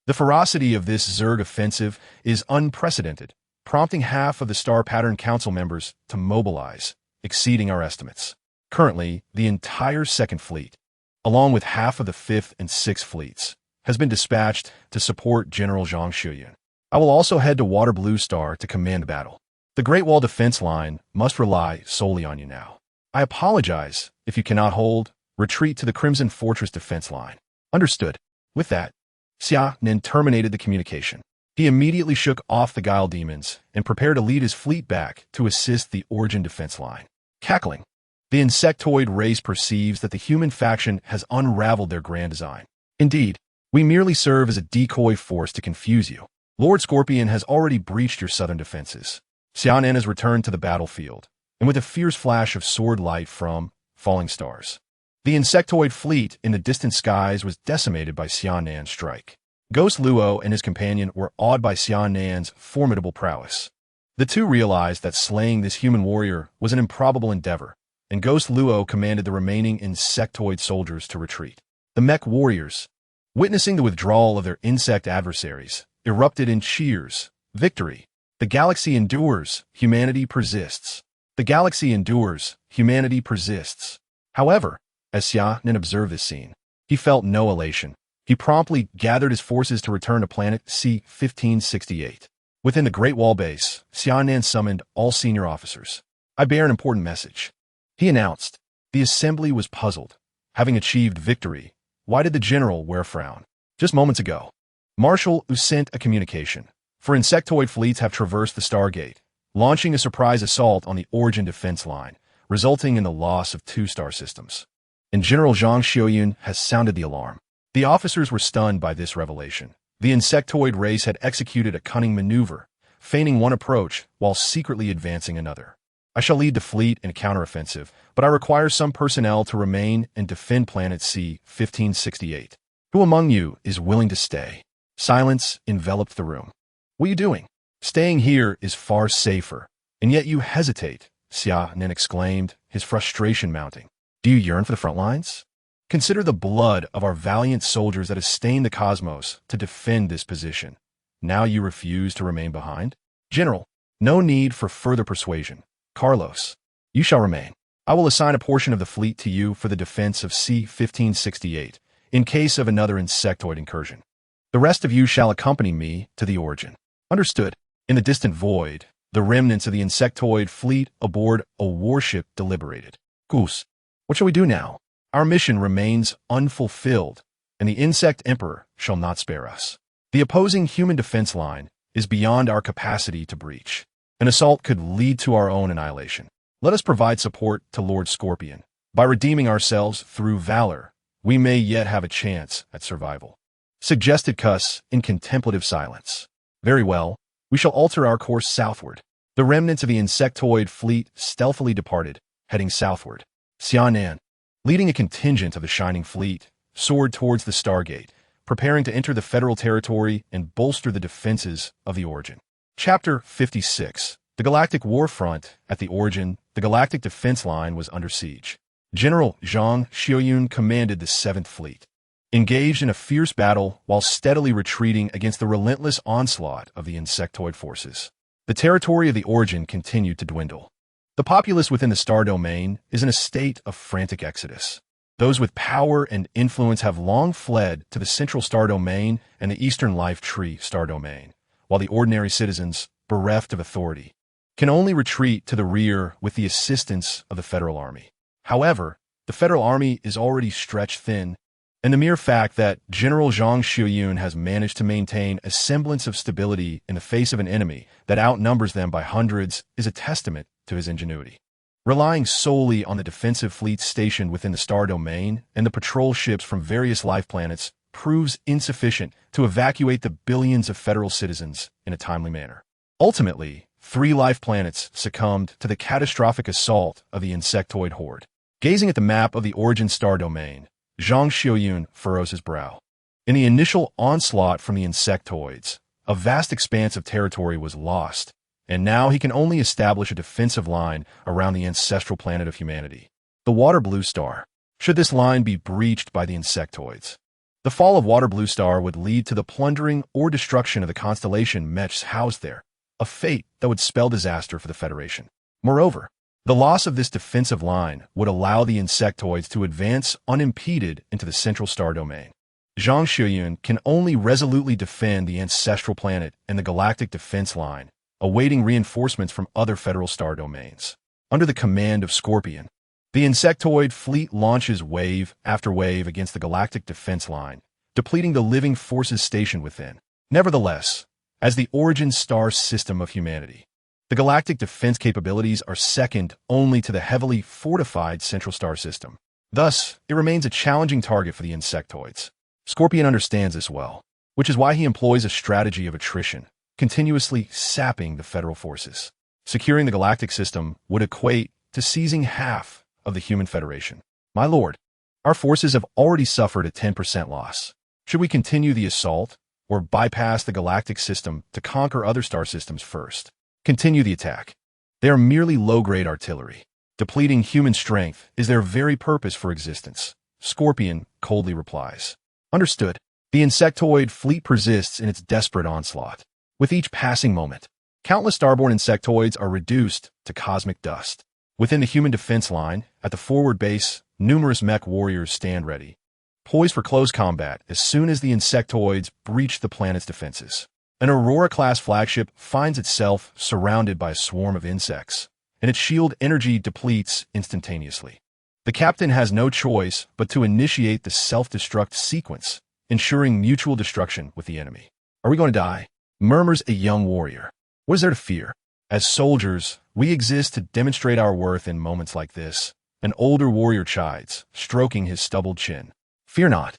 The ferocity of this Zerg offensive is unprecedented, prompting half of the Star Pattern Council members to mobilize, exceeding our estimates. Currently, the entire 2nd Fleet, along with half of the 5th and 6th Fleets, has been dispatched to support General Zhang Xiaoyun. I will also head to Water Blue Star to command the battle. The Great Wall defense line must rely solely on you now. I apologize if you cannot hold. Retreat to the Crimson Fortress defense line." "Understood." With that, Xia Nan terminated the communication. He immediately shook off the Guile demons and prepared to lead his fleet back to assist the Origin defense line. Cackling, the insectoid race perceives that the human faction has unraveled their grand design. "Indeed, we merely serve as a decoy force to confuse you. Lord Scorpion has already breached your southern defenses." Xia Nan has returned to the battlefield, and with a fierce flash of sword light from falling stars, the insectoid fleet in the distant skies was decimated by Xia Nan's strike. Ghost Luo and his companion were awed by Xia Nan's formidable prowess. The two realized that slaying this human warrior was an improbable endeavor, and Ghost Luo commanded the remaining insectoid soldiers to retreat. The mech warriors, witnessing the withdrawal of their insect adversaries, erupted in cheers. "Victory! The galaxy endures, humanity persists. The galaxy endures, humanity persists." However, as Xia Nan observed this scene, he felt no elation. He promptly gathered his forces to return to planet C-1568. Within the Great Wall base, Xia Nan summoned all senior officers. "I bear an important message," he announced. The assembly was puzzled. Having achieved victory, why did the general wear a frown? Just moments ago, Marshal Wu sent a communication. For insectoid fleets have traversed the Stargate, launching a surprise assault on the Origin defense line, resulting in the loss of 2 star systems. And General Zhang Xiaoyun has sounded the alarm. The officers were stunned by this revelation. The insectoid race had executed a cunning maneuver, feigning one approach while secretly advancing another. "I shall lead the fleet in a counteroffensive, but I require some personnel to remain and defend planet C-1568. Who among you is willing to stay?" Silence enveloped the room. "What are you doing? Staying here is far safer, and yet you hesitate," Xia Nan exclaimed, his frustration mounting. "Do you yearn for the front lines? Consider the blood of our valiant soldiers that has stained the cosmos to defend this position. Now you refuse to remain behind? General, no need for further persuasion. Carlos, you shall remain. I will assign a portion of the fleet to you for the defense of C-1568, in case of another insectoid incursion. The rest of you shall accompany me to the Origin." "Understood." In the distant void, the remnants of the insectoid fleet aboard a warship deliberated. "Goose, What shall we do now? Our mission remains unfulfilled, and the insect emperor shall not spare us. The opposing human defense line is beyond our capacity to breach. An assault could lead to our own annihilation. Let us provide support to Lord Scorpion. By redeeming ourselves through valor, we may yet have a chance at survival. Suggested Cuss in contemplative silence. Very well, we shall alter our course southward. The remnants of the insectoid fleet stealthily departed, heading southward. Xia Nan, leading a contingent of the Shining Fleet, soared towards the Stargate, preparing to enter the federal territory and bolster the defenses of the Origin. Chapter 56. The Galactic Warfront. At the Origin, the Galactic Defense Line was under siege. General Zhang Xiaoyun commanded the 7th Fleet, engaged in a fierce battle while steadily retreating against the relentless onslaught of the insectoid forces. The territory of the Origin continued to dwindle. The populace within the star domain is in a state of frantic exodus. Those with power and influence have long fled to the central star domain and the Eastern Life Tree star domain, while the ordinary citizens, bereft of authority, can only retreat to the rear with the assistance of the Federal Army. However, the Federal Army is already stretched thin, and the mere fact that General Zhang Xiaoyun has managed to maintain a semblance of stability in the face of an enemy that outnumbers them by hundreds is a testament to his ingenuity. Relying solely on the defensive fleets stationed within the star domain and the patrol ships from various life planets proves insufficient to evacuate the billions of federal citizens in a timely manner. Ultimately, 3 life planets succumbed to the catastrophic assault of the insectoid horde. Gazing at the map of the Origin star domain, Zhang Xiaoyun furrows his brow. In the initial onslaught from the insectoids, a vast expanse of territory was lost, and now he can only establish a defensive line around the ancestral planet of humanity, the Water Blue Star. Should this line be breached by the insectoids, the fall of Water Blue Star would lead to the plundering or destruction of the constellation mechas housed there, a fate that would spell disaster for the Federation. Moreover, the loss of this defensive line would allow the insectoids to advance unimpeded into the central star domain. Zhang Xiaoyun can only resolutely defend the ancestral planet and the galactic defense line, awaiting reinforcements from other federal star domains. Under the command of Scorpion, the insectoid fleet launches wave after wave against the galactic defense line, depleting the living forces stationed within. Nevertheless, as the Origin star system of humanity, the galactic defense capabilities are second only to the heavily fortified central star system. Thus, it remains a challenging target for the insectoids. Scorpion understands this well, which is why he employs a strategy of attrition, continuously sapping the federal forces. Securing the galactic system would equate to seizing half of the human federation. My lord, our forces have already suffered a 10% loss. Should we continue the assault, or bypass the galactic system to conquer other star systems first? Continue the attack. They are merely low-grade artillery. Depleting human strength is their very purpose for existence. Scorpion coldly replies. Understood. The insectoid fleet persists in its desperate onslaught. With each passing moment, countless starborn insectoids are reduced to cosmic dust. Within the human defense line, at the forward base, numerous mech warriors stand ready, poised for close combat as soon as the insectoids breach the planet's defenses. An Aurora-class flagship finds itself surrounded by a swarm of insects, and its shield energy depletes instantaneously. The captain has no choice but to initiate the self-destruct sequence, ensuring mutual destruction with the enemy. Are we going to die? Murmurs a young warrior. What is there to fear? As soldiers, we exist to demonstrate our worth in moments like this. An older warrior chides, stroking his stubbled chin. Fear not.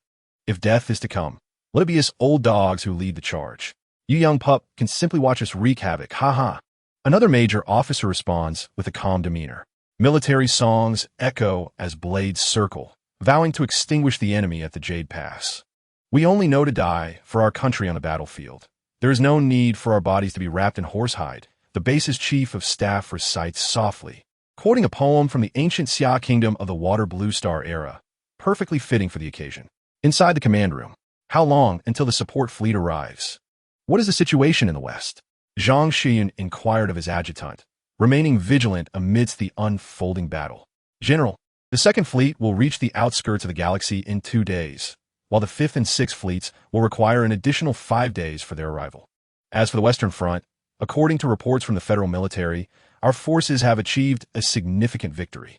If death is to come, let it be us old dogs who lead the charge. You young pup can simply watch us wreak havoc, ha. Another major officer responds with a calm demeanor. Military songs echo as blades circle, vowing to extinguish the enemy at the Jade Pass. We only know to die for our country on the battlefield. There is no need for our bodies to be wrapped in horsehide, the base's chief of staff recites softly, quoting a poem from the ancient Xia kingdom of the Water Blue Star era, perfectly fitting for the occasion. Inside the command room, how long until the support fleet arrives? What is the situation in the west? Zhang Xiaoyun inquired of his adjutant, remaining vigilant amidst the unfolding battle. General, the 2nd Fleet will reach the outskirts of the galaxy in 2 days, while the 5th and 6th Fleets will require an additional 5 days for their arrival. As for the Western Front, according to reports from the federal military, our forces have achieved a significant victory.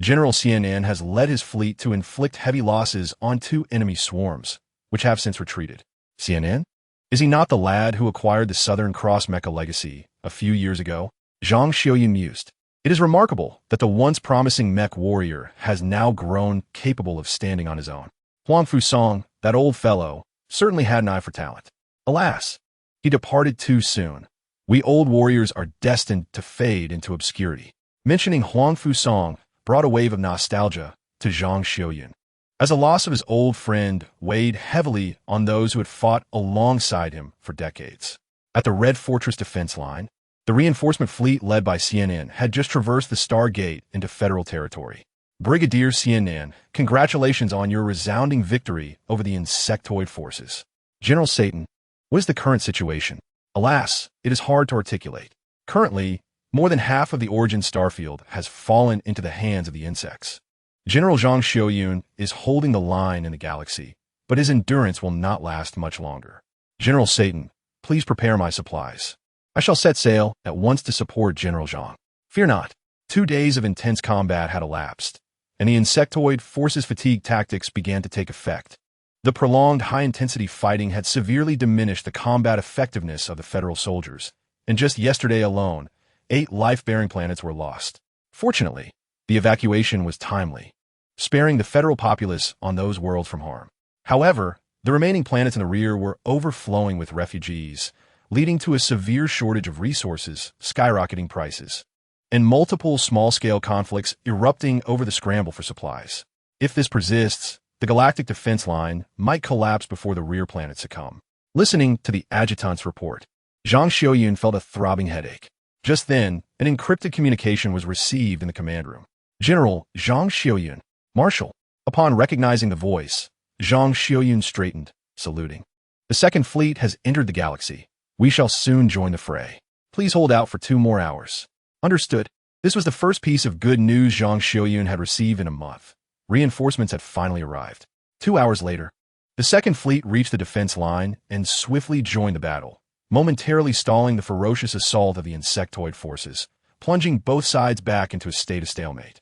General Xia Nan has led his fleet to inflict heavy losses on 2 enemy swarms, which have since retreated. Xia Nan? Is he not the lad who acquired the Southern Cross Mecha legacy a few years ago? Zhang Xiaoyun mused. It is remarkable that the once promising mech warrior has now grown capable of standing on his own. Huang Fusong, that old fellow, certainly had an eye for talent. Alas, he departed too soon. We old warriors are destined to fade into obscurity. Mentioning Huang Fusong brought a wave of nostalgia to Zhang Xiaoyun, as the loss of his old friend weighed heavily on those who had fought alongside him for decades. At the Red Fortress defense line, the reinforcement fleet led by Xia Nan had just traversed the Star Gate into federal territory. Brigadier Xia Nan, congratulations on your resounding victory over the insectoid forces. General Satan, what is the current situation? Alas, it is hard to articulate. Currently, more than half of the Origin starfield has fallen into the hands of the insects. General Zhang Xiaoyun is holding the line in the galaxy, but his endurance will not last much longer. General Satan, please prepare my supplies. I shall set sail at once to support General Zhang. Fear not. 2 days of intense combat had elapsed, and the insectoid forces fatigue tactics began to take effect. The prolonged high-intensity fighting had severely diminished the combat effectiveness of the federal soldiers, and just yesterday alone, 8 life-bearing planets were lost. Fortunately, the evacuation was timely, sparing the federal populace on those worlds from harm. However, the remaining planets in the rear were overflowing with refugees, leading to a severe shortage of resources, skyrocketing prices, and multiple small-scale conflicts erupting over the scramble for supplies. If this persists, the galactic defense line might collapse before the rear planets succumb. Listening to the adjutant's report, Zhang Xiaoyun felt a throbbing headache. Just then, an encrypted communication was received in the command room. General Zhang Xiaoyun, Marshal. Upon recognizing the voice, Zhang Xiaoyun straightened, saluting. The Second Fleet has entered the galaxy. We shall soon join the fray. Please hold out for 2 more hours. Understood. This was the first piece of good news Zhang Xiaoyun had received in a month. Reinforcements had finally arrived. 2 hours later, the Second Fleet reached the defense line and swiftly joined the battle, momentarily stalling the ferocious assault of the insectoid forces, plunging both sides back into a state of stalemate.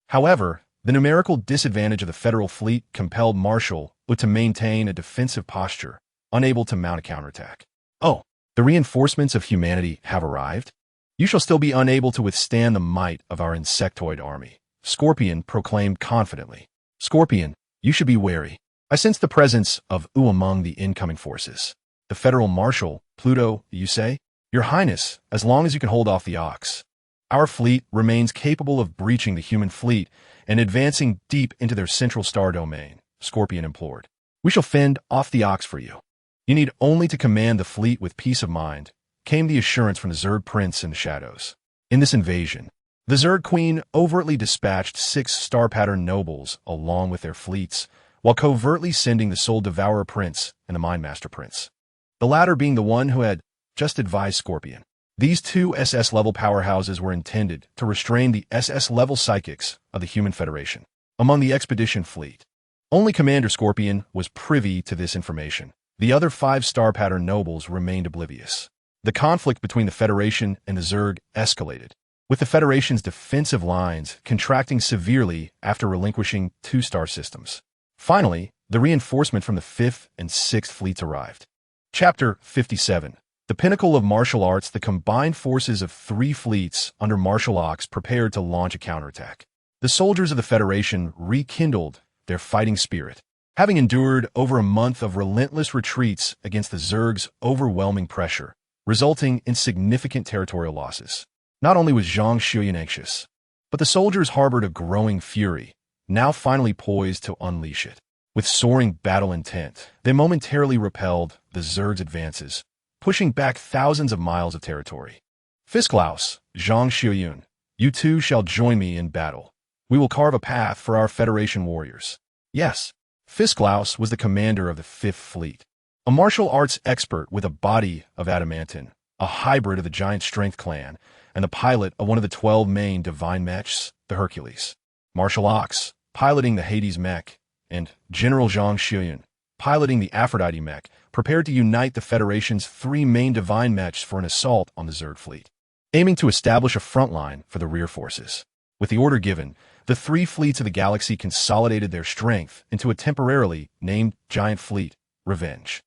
However, the numerical disadvantage of the Federal Fleet compelled Marshal to maintain a defensive posture, unable to mount a counterattack. Oh, the reinforcements of humanity have arrived? You shall still be unable to withstand the might of our insectoid army, Scorpion proclaimed confidently. Scorpion, you should be wary. I sense the presence of among the incoming forces. The Federal Marshal, Pluto, you say? Your Highness, as long as you can hold off the Ox. Our fleet remains capable of breaching the human fleet and advancing deep into their central star domain, Scorpion implored. We shall fend off the Ox for you. You need only to command the fleet with peace of mind, came the assurance from the Zerg Prince in the shadows. In this invasion, the Zerg Queen overtly dispatched 6 star-pattern nobles along with their fleets, while covertly sending the Soul Devourer Prince and the Mind Master Prince, the latter being the one who had just advised Scorpion. These 2 SS-level powerhouses were intended to restrain the SS-level psychics of the Human Federation. Among the expedition fleet, only Commander Scorpion was privy to this information. The other 5 star-pattern nobles remained oblivious. The conflict between the Federation and the Zerg escalated, with the Federation's defensive lines contracting severely after relinquishing 2 star systems. Finally, the reinforcement from the 5th and 6th fleets arrived. Chapter 57. The pinnacle of martial arts, the combined forces of 3 fleets under Marshal Ox prepared to launch a counterattack. The soldiers of the Federation rekindled their fighting spirit, having endured over a month of relentless retreats against the Zerg's overwhelming pressure, resulting in significant territorial losses. Not only was Zhang Xiaoyun anxious, but the soldiers harbored a growing fury, now finally poised to unleash it. With soaring battle intent, they momentarily repelled the Zerg's advances, pushing back thousands of miles of territory. Fisklaus, Zhang Xiaoyun, you 2 shall join me in battle. We will carve a path for our Federation warriors. Yes, Fisklaus was the commander of the 5th Fleet, a martial arts expert with a body of adamantine, a hybrid of the Giant Strength clan, and the pilot of one of the 12 main divine mechs, the Hercules. Marshal Ox, piloting the Hades mech, and General Zhang Xiaoyun, piloting the Aphrodite mech, prepared to unite the Federation's 3 main divine mechs for an assault on the Zerg fleet, aiming to establish a front line for the rear forces. With the order given, the three fleets of the galaxy consolidated their strength into a temporarily named giant fleet, Revenge.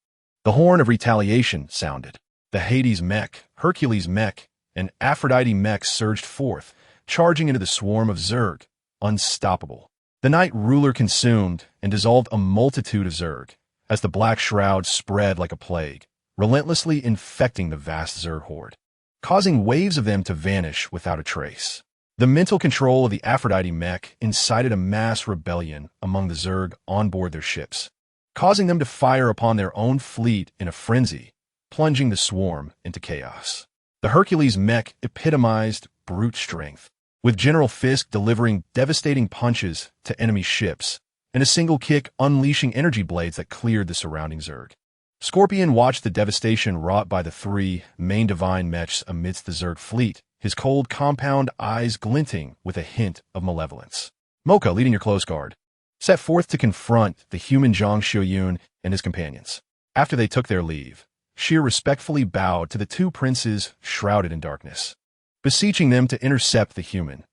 The horn of retaliation sounded. The Hades mech, Hercules mech, and Aphrodite mech surged forth, charging into the swarm of Zerg, unstoppable. The Night Ruler consumed and dissolved a multitude of Zerg, as the black shroud spread like a plague, relentlessly infecting the vast Zerg horde, causing waves of them to vanish without a trace. The mental control of the Aphrodite mech incited a mass rebellion among the Zerg on board their ships, causing them to fire upon their own fleet in a frenzy, plunging the swarm into chaos. The Hercules mech epitomized brute strength, with General Fisk delivering devastating punches to enemy ships, and a single kick unleashing energy blades that cleared the surrounding Zerg. Scorpion watched the devastation wrought by the three main divine mechs amidst the Zerg fleet, his cold compound eyes glinting with a hint of malevolence. Mocha, leading your close guard, set forth to confront the human Zhang Xiuyun and his companions. After they took their leave, Xia respectfully bowed to the two princes shrouded in darkness, beseeching them to intercept the human.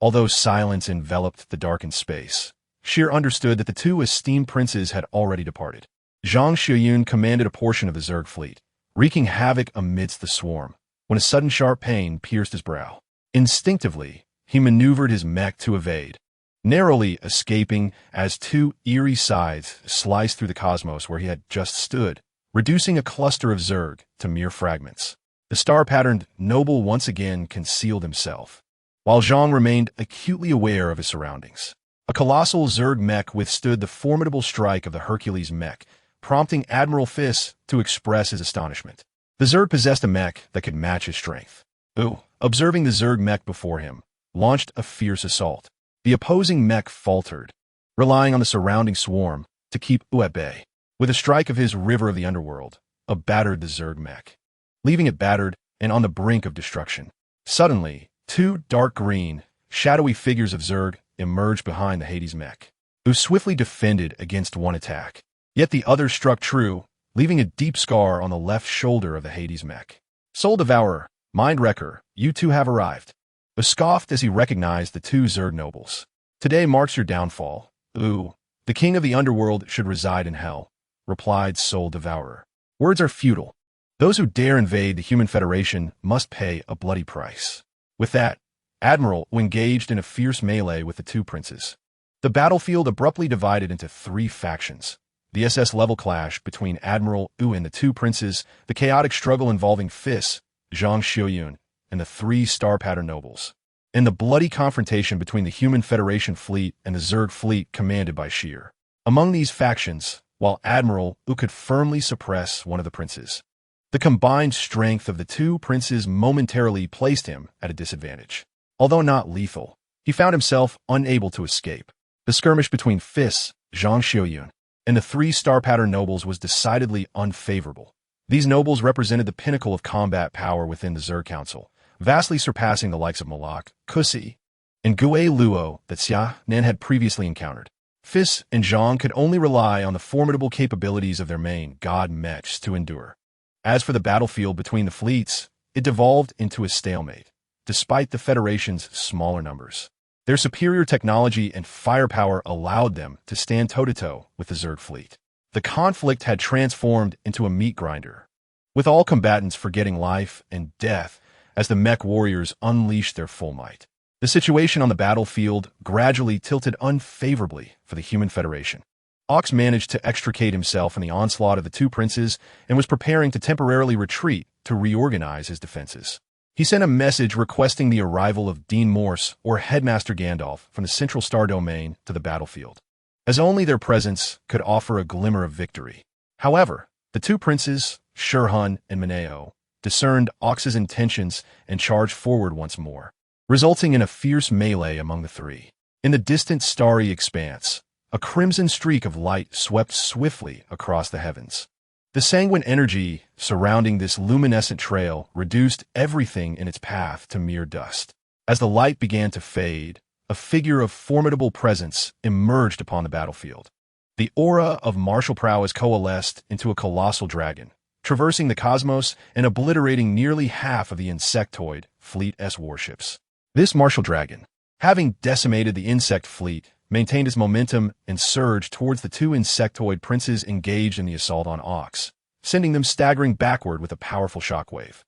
Although silence enveloped the darkened space, Xia understood that the two esteemed princes had already departed. Zhang Xiuyun commanded a portion of the Zerg fleet, wreaking havoc amidst the swarm, when a sudden sharp pain pierced his brow. Instinctively, he maneuvered his mech to evade, narrowly escaping as two eerie scythes sliced through the cosmos where he had just stood, reducing a cluster of Zerg to mere fragments. The star-patterned noble once again concealed himself, while Zhang remained acutely aware of his surroundings. A colossal Zerg mech withstood the formidable strike of the Hercules mech, prompting Admiral Fisk to express his astonishment. The Zerg possessed a mech that could match his strength. Observing the Zerg mech before him, launched a fierce assault. The opposing mech faltered, relying on the surrounding swarm to keep at bay. With a strike of his River of the Underworld, battered the Zerg mech, leaving it battered and on the brink of destruction. Suddenly, two dark green, shadowy figures of Zerg emerged behind the Hades mech, who swiftly defended against one attack. Yet the other struck true, leaving a deep scar on the left shoulder of the Hades mech. Soul Devourer, Mind Wrecker, you two have arrived. Scoffed as he recognized the two Zerg nobles. Today marks your downfall. The king of the underworld should reside in hell, replied Soul Devourer. Words are futile. Those who dare invade the human federation must pay a bloody price. With that, Admiral engaged in a fierce melee with the two princes. The battlefield abruptly divided into three factions. The SS-level clash between Admiral and the two princes, the chaotic struggle involving Fisk, Zhang Xiuyun, and the three star-pattern nobles, and the bloody confrontation between the human Federation fleet and the Zerg fleet commanded by Xia. Among these factions, while Admiral could firmly suppress one of the princes, the combined strength of the two princes momentarily placed him at a disadvantage. Although not lethal, he found himself unable to escape. The skirmish between Fisk, Zhang Xiuyun, and the three star-pattern nobles was decidedly unfavorable. These nobles represented the pinnacle of combat power within the Zerg Council, vastly surpassing the likes of Malak, Kusi, and Gue Luo that Xia Nan had previously encountered. Fisk and Zhang could only rely on the formidable capabilities of their main god mechs to endure. As for the battlefield between the fleets, it devolved into a stalemate, despite the Federation's smaller numbers. Their superior technology and firepower allowed them to stand toe-to-toe with the Zerg fleet. The conflict had transformed into a meat grinder, with all combatants forgetting life and death as the mech warriors unleashed their full might. The situation on the battlefield gradually tilted unfavorably for the Human Federation. Ox managed to extricate himself from the onslaught of the two princes and was preparing to temporarily retreat to reorganize his defenses. He sent a message requesting the arrival of Dean Morse or Headmaster Gandalf from the Central Star Domain to the battlefield, as only their presence could offer a glimmer of victory. However, the two princes, Shurhun and Mineo, discerned Ox's intentions and charged forward once more, resulting in a fierce melee among the three. In the distant starry expanse, a crimson streak of light swept swiftly across the heavens. The sanguine energy surrounding this luminescent trail reduced everything in its path to mere dust. As the light began to fade, a figure of formidable presence emerged upon the battlefield. The aura of martial prowess coalesced into a colossal dragon, traversing the cosmos and obliterating nearly half of the insectoid Fleet S warships. This martial dragon, Having decimated the insect fleet, maintained its momentum and surged towards the two insectoid princes engaged in the assault on Ox, sending them staggering backward with a powerful shockwave.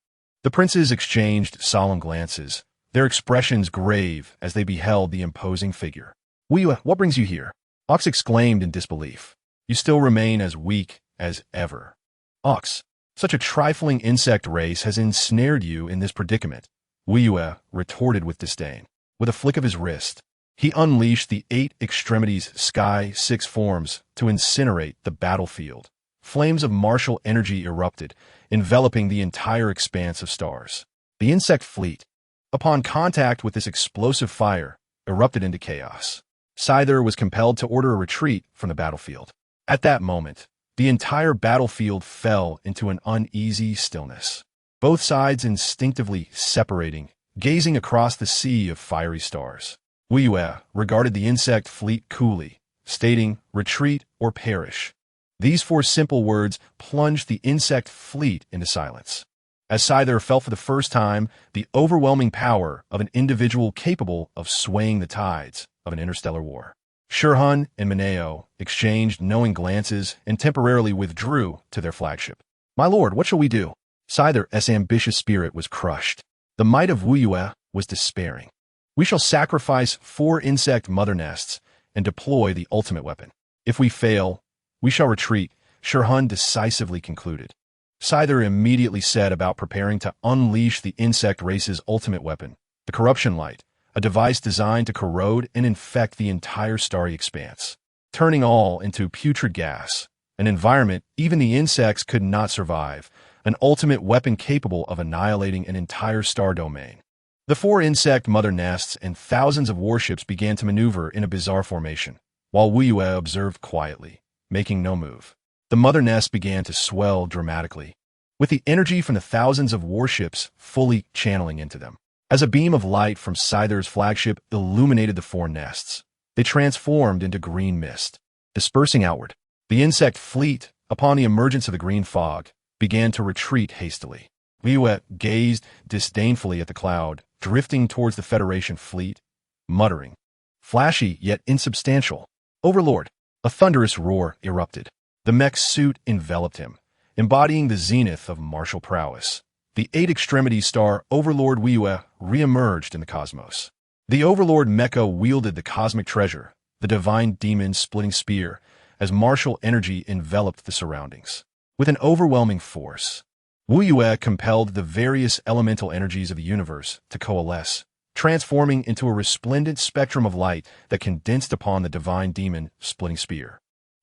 The princes exchanged solemn glances, their expressions grave as they beheld the imposing figure. What brings you here? Ox exclaimed in disbelief. You still remain as weak as ever. Ox, such a trifling insect race has ensnared you in this predicament, Wiyue retorted with disdain. With a flick of his wrist, he unleashed the 8 extremities Sky 6 forms to incinerate the battlefield. Flames of martial energy erupted, enveloping the entire expanse of stars. The insect fleet, upon contact with this explosive fire, erupted into chaos. Scyther was compelled to order a retreat from the battlefield. At that moment, the entire battlefield fell into an uneasy stillness. Both sides instinctively separating, gazing across the sea of fiery stars. Wiyue regarded the insect fleet coolly, stating, "Retreat or perish." These 4 simple words plunged the insect fleet into silence. As Scyther felt for the first time the overwhelming power of an individual capable of swaying the tides of an interstellar war. Shurhun and Mineo exchanged knowing glances and temporarily withdrew to their flagship. "My lord, what shall we do?" Scyther's ambitious spirit was crushed. The might of Wiyue was despairing. "We shall sacrifice 4 insect mother nests and deploy the ultimate weapon. If we fail, we shall retreat," Shurhun decisively concluded. Scyther immediately set about preparing to unleash the insect race's ultimate weapon, the corruption light, a device designed to corrode and infect the entire starry expanse, turning all into putrid gas, an environment even the insects could not survive, an ultimate weapon capable of annihilating an entire star domain. The 4 insect mother nests and thousands of warships began to maneuver in a bizarre formation, while Wiyue observed quietly, making no move. The mother nest began to swell dramatically, with the energy from the thousands of warships fully channeling into them. As a beam of light from Scyther's flagship illuminated the 4 nests, they transformed into green mist, dispersing outward. The insect fleet, upon the emergence of the green fog, began to retreat hastily. Wiyue gazed disdainfully at the cloud, drifting towards the Federation fleet, muttering, "Flashy yet insubstantial. Overlord." A thunderous roar erupted. The mech suit enveloped him, embodying the zenith of martial prowess. The 8 extremities star Overlord Wiyue re-emerged in the cosmos. The Overlord Mecha wielded the cosmic treasure, the divine demon splitting spear, as martial energy enveloped the surroundings. With an overwhelming force, Wiyue compelled the various elemental energies of the universe to coalesce, transforming into a resplendent spectrum of light that condensed upon the divine demon splitting spear.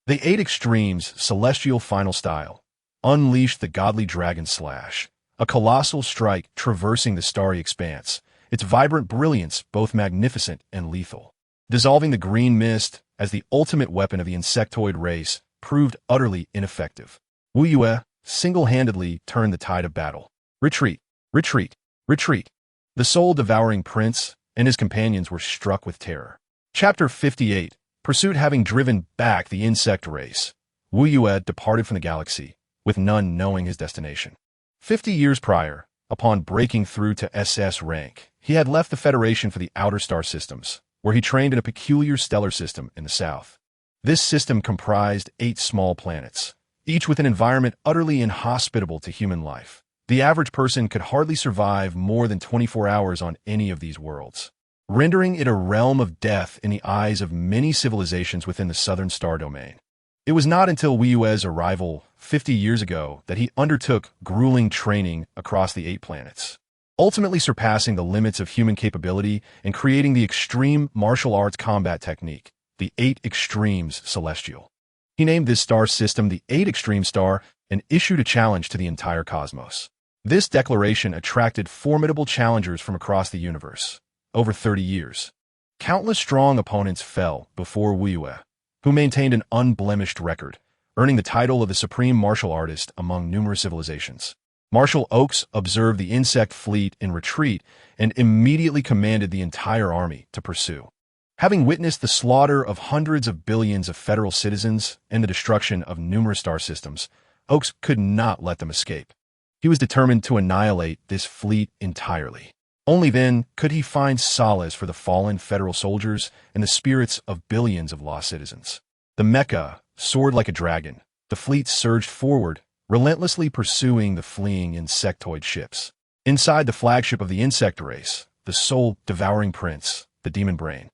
The 8 extremes celestial final style unleashed the godly dragon slash, a colossal strike traversing the starry expanse, its vibrant brilliance both magnificent and lethal. Dissolving the green mist as the ultimate weapon of the insectoid race proved utterly ineffective. Wiyue single-handedly turned the tide of battle. Retreat, retreat, retreat. The soul-devouring prince and his companions were struck with terror. Chapter 58. Pursuit. Having driven back the insect race, Wiyue departed from the galaxy, with none knowing his destination. 50 years prior, upon breaking through to SS rank, he had left the Federation for the outer star systems, where he trained in a peculiar stellar system in the south. This system comprised 8 small planets, each with an environment utterly inhospitable to human life. The average person could hardly survive more than 24 hours on any of these worlds, rendering it a realm of death in the eyes of many civilizations within the southern star domain. It was not until Wiyue's arrival 50 years ago that he undertook grueling training across the 8 planets, ultimately surpassing the limits of human capability and creating the extreme martial arts combat technique, the 8 Extremes Celestial. He named this star system the 8 Extreme Star and issued a challenge to the entire cosmos. This declaration attracted formidable challengers from across the universe. Over 30 years, countless strong opponents fell before Wiyue, who maintained an unblemished record, earning the title of the supreme martial artist among numerous civilizations. Marshal Oaks observed the insect fleet in retreat and immediately commanded the entire army to pursue. Having witnessed the slaughter of hundreds of billions of federal citizens and the destruction of numerous star systems, Oaks could not let them escape. He was determined to annihilate this fleet entirely. Only then could he find solace for the fallen federal soldiers and the spirits of billions of lost citizens. The Mecha soared like a dragon. The fleet surged forward, relentlessly pursuing the fleeing insectoid ships. Inside the flagship of the insect race, the soul-devouring prince, the demon brain,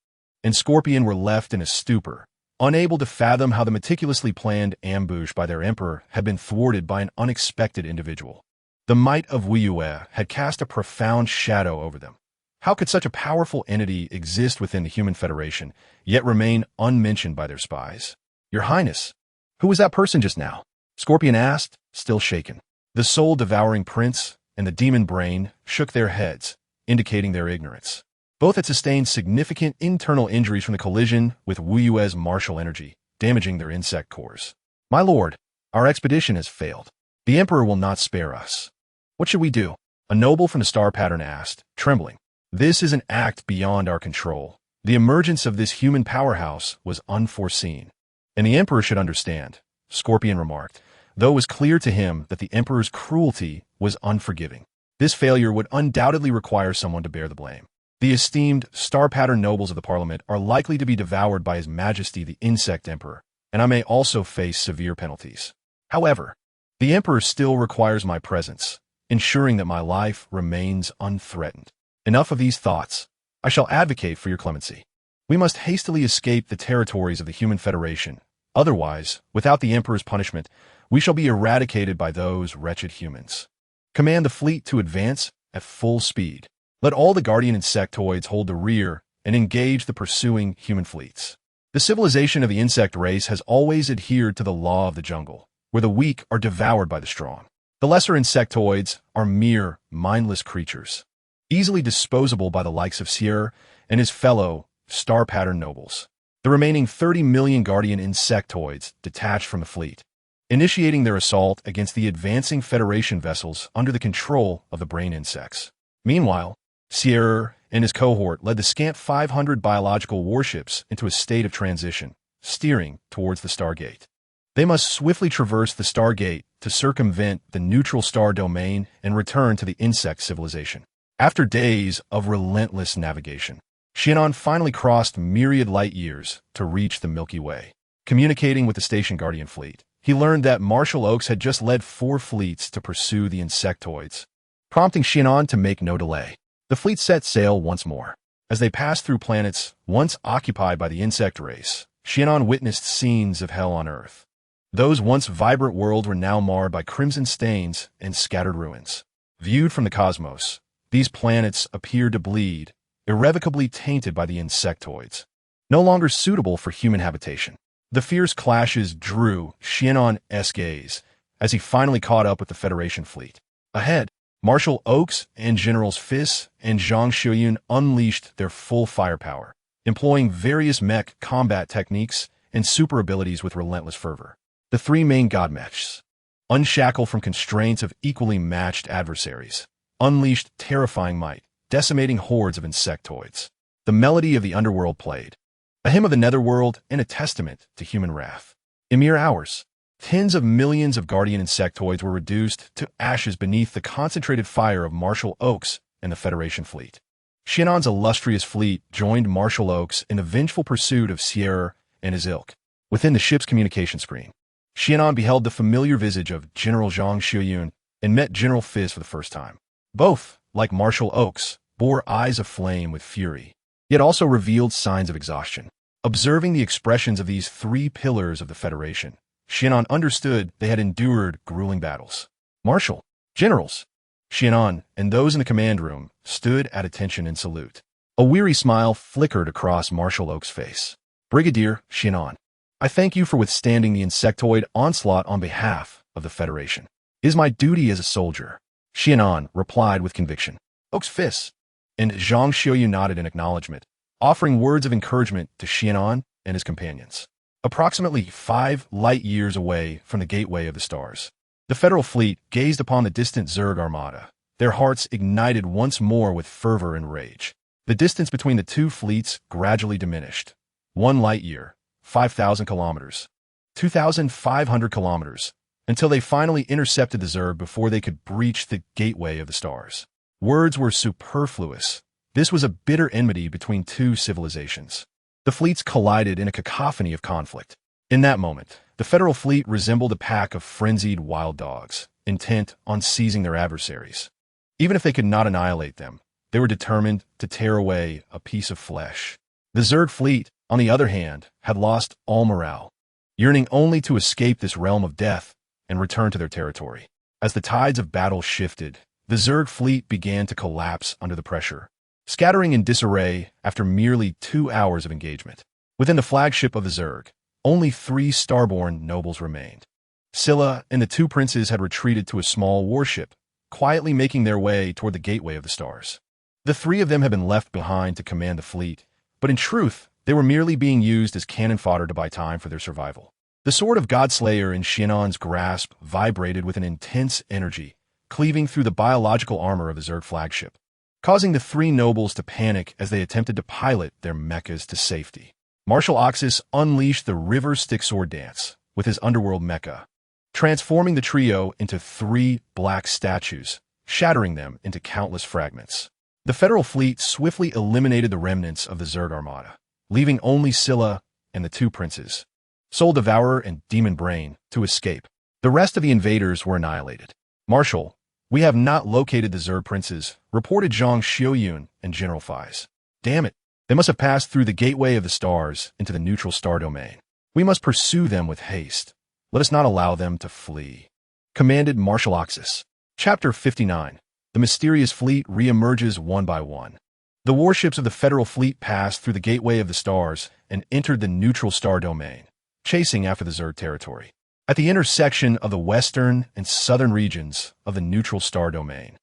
and Scorpion were left in a stupor, unable to fathom how the meticulously planned ambush by their emperor had been thwarted by an unexpected individual. The might of Wuyue had cast a profound shadow over them. How could such a powerful entity exist within the Human Federation, yet remain unmentioned by their spies? Your Highness, who was that person just now? Scorpion asked, still shaken. The soul-devouring prince and the demon brain shook their heads, indicating their ignorance. Both had sustained significant internal injuries from the collision with Wuyue's martial energy, damaging their insect cores. My lord, our expedition has failed. The Emperor will not spare us. What should we do? A noble from the star pattern asked, trembling. This is an act beyond our control. The emergence of this human powerhouse was unforeseen. And the Emperor should understand, Scorpion remarked, though it was clear to him that the Emperor's cruelty was unforgiving. This failure would undoubtedly require someone to bear the blame. The esteemed star pattern nobles of the Parliament are likely to be devoured by His Majesty the Insect Emperor, and I may also face severe penalties. However, the Emperor still requires my presence, ensuring that my life remains unthreatened. Enough of these thoughts. I shall advocate for your clemency. We must hastily escape the territories of the Human Federation. Otherwise, without the Emperor's punishment, we shall be eradicated by those wretched humans. Command the fleet to advance at full speed. Let all the guardian insectoids hold the rear and engage the pursuing human fleets. The civilization of the insect race has always adhered to the law of the jungle, where the weak are devoured by the strong. The lesser insectoids are mere, mindless creatures, easily disposable by the likes of Xia and his fellow star pattern nobles. The remaining 30 million guardian insectoids detached from the fleet, initiating their assault against the advancing Federation vessels under the control of the brain insects. Meanwhile, Xia and his cohort led the scant 500 biological warships into a state of transition, steering towards the Stargate. They must swiftly traverse the Stargate to circumvent the neutral star domain and return to the insect civilization. After days of relentless navigation, Xia Nan finally crossed myriad light years to reach the Milky Way. Communicating with the station guardian fleet, he learned that Marshal Oaks had just led 4 fleets to pursue the insectoids, prompting Xia Nan to make no delay. The fleet set sail once more. As they passed through planets once occupied by the insect race, Xia Nan witnessed scenes of hell on Earth. Those once vibrant worlds were now marred by crimson stains and scattered ruins. Viewed from the cosmos, these planets appeared to bleed, irrevocably tainted by the insectoids, no longer suitable for human habitation. The fierce clashes drew Xia Nan's gaze as he finally caught up with the Federation fleet. Ahead, Marshal Oaks and Generals Fiss and Zhang Xiuyun unleashed their full firepower, employing various mech combat techniques and super abilities with relentless fervor. The 3 main god mechs, unshackled from constraints of equally matched adversaries, unleashed terrifying might, decimating hordes of insectoids. The melody of the underworld played, a hymn of the netherworld and a testament to human wrath. In mere hours, tens of millions of guardian insectoids were reduced to ashes beneath the concentrated fire of Marshal Oaks and the Federation fleet. Xia Nan's illustrious fleet joined Marshal Oaks in the vengeful pursuit of Xia and his ilk. Within the ship's communication screen, Xia Nan beheld the familiar visage of General Zhang Xiuyun and met General Fiss for the first time. Both, like Marshal Oaks, bore eyes aflame with fury, yet also revealed signs of exhaustion. Observing the expressions of these 3 pillars of the Federation, Xia Nan understood they had endured grueling battles. Marshal, generals, Xia Nan and those in the command room stood at attention in salute. A weary smile flickered across Marshal Oak's face. Brigadier Xia Nan, I thank you for withstanding the insectoid onslaught on behalf of the Federation. It is my duty as a soldier, Xia Nan replied with conviction. Oak's Fiss and Zhang Xiuyun nodded in acknowledgement, offering words of encouragement to Xia Nan and his companions. Approximately 5 light years away from the gateway of the stars, the Federal fleet gazed upon the distant Zerg armada, their hearts ignited once more with fervor and rage. The distance between the 2 fleets gradually diminished. 1 light year, 5,000 kilometers, 2,500 kilometers, until they finally intercepted the Zerg before they could breach the gateway of the stars. Words were superfluous. This was a bitter enmity between two civilizations. The fleets collided in a cacophony of conflict. In that moment, the Federal fleet resembled a pack of frenzied wild dogs, intent on seizing their adversaries. Even if they could not annihilate them, they were determined to tear away a piece of flesh. The Zerg fleet, on the other hand, had lost all morale, yearning only to escape this realm of death and return to their territory. As the tides of battle shifted, the Zerg fleet began to collapse under the pressure, scattering in disarray after merely 2 hours of engagement. Within the flagship of the Zerg, only 3 starborn nobles remained. Scylla and the 2 princes had retreated to a small warship, quietly making their way toward the Gateway of the Stars. The 3 of them had been left behind to command the fleet, but in truth, they were merely being used as cannon fodder to buy time for their survival. The sword of Godslayer in Xia Nan's grasp vibrated with an intense energy, cleaving through the biological armor of the Zerg flagship, causing the 3 nobles to panic as they attempted to pilot their mechas to safety. Marshal Oxus unleashed the River Stick Sword Dance with his underworld mecha, transforming the trio into 3 black statues, shattering them into countless fragments. The Federal fleet swiftly eliminated the remnants of the Zerg armada, leaving only Scylla and the 2 princes, Soul Devourer and Demon Brain, to escape. The rest of the invaders were annihilated. Marshal, we have not located the Zerg princes, reported Zhang Xiaoyun and General Fies. Damn it. They must have passed through the Gateway of the Stars into the neutral star domain. We must pursue them with haste. Let us not allow them to flee. Commanded Marshal Oxus. Chapter 59. The mysterious fleet re-emerges one by one. The warships of the Federal fleet passed through the Gateway of the Stars and entered the neutral star domain, chasing after the Zerg territory. At the intersection of the western and southern regions of the neutral star domain,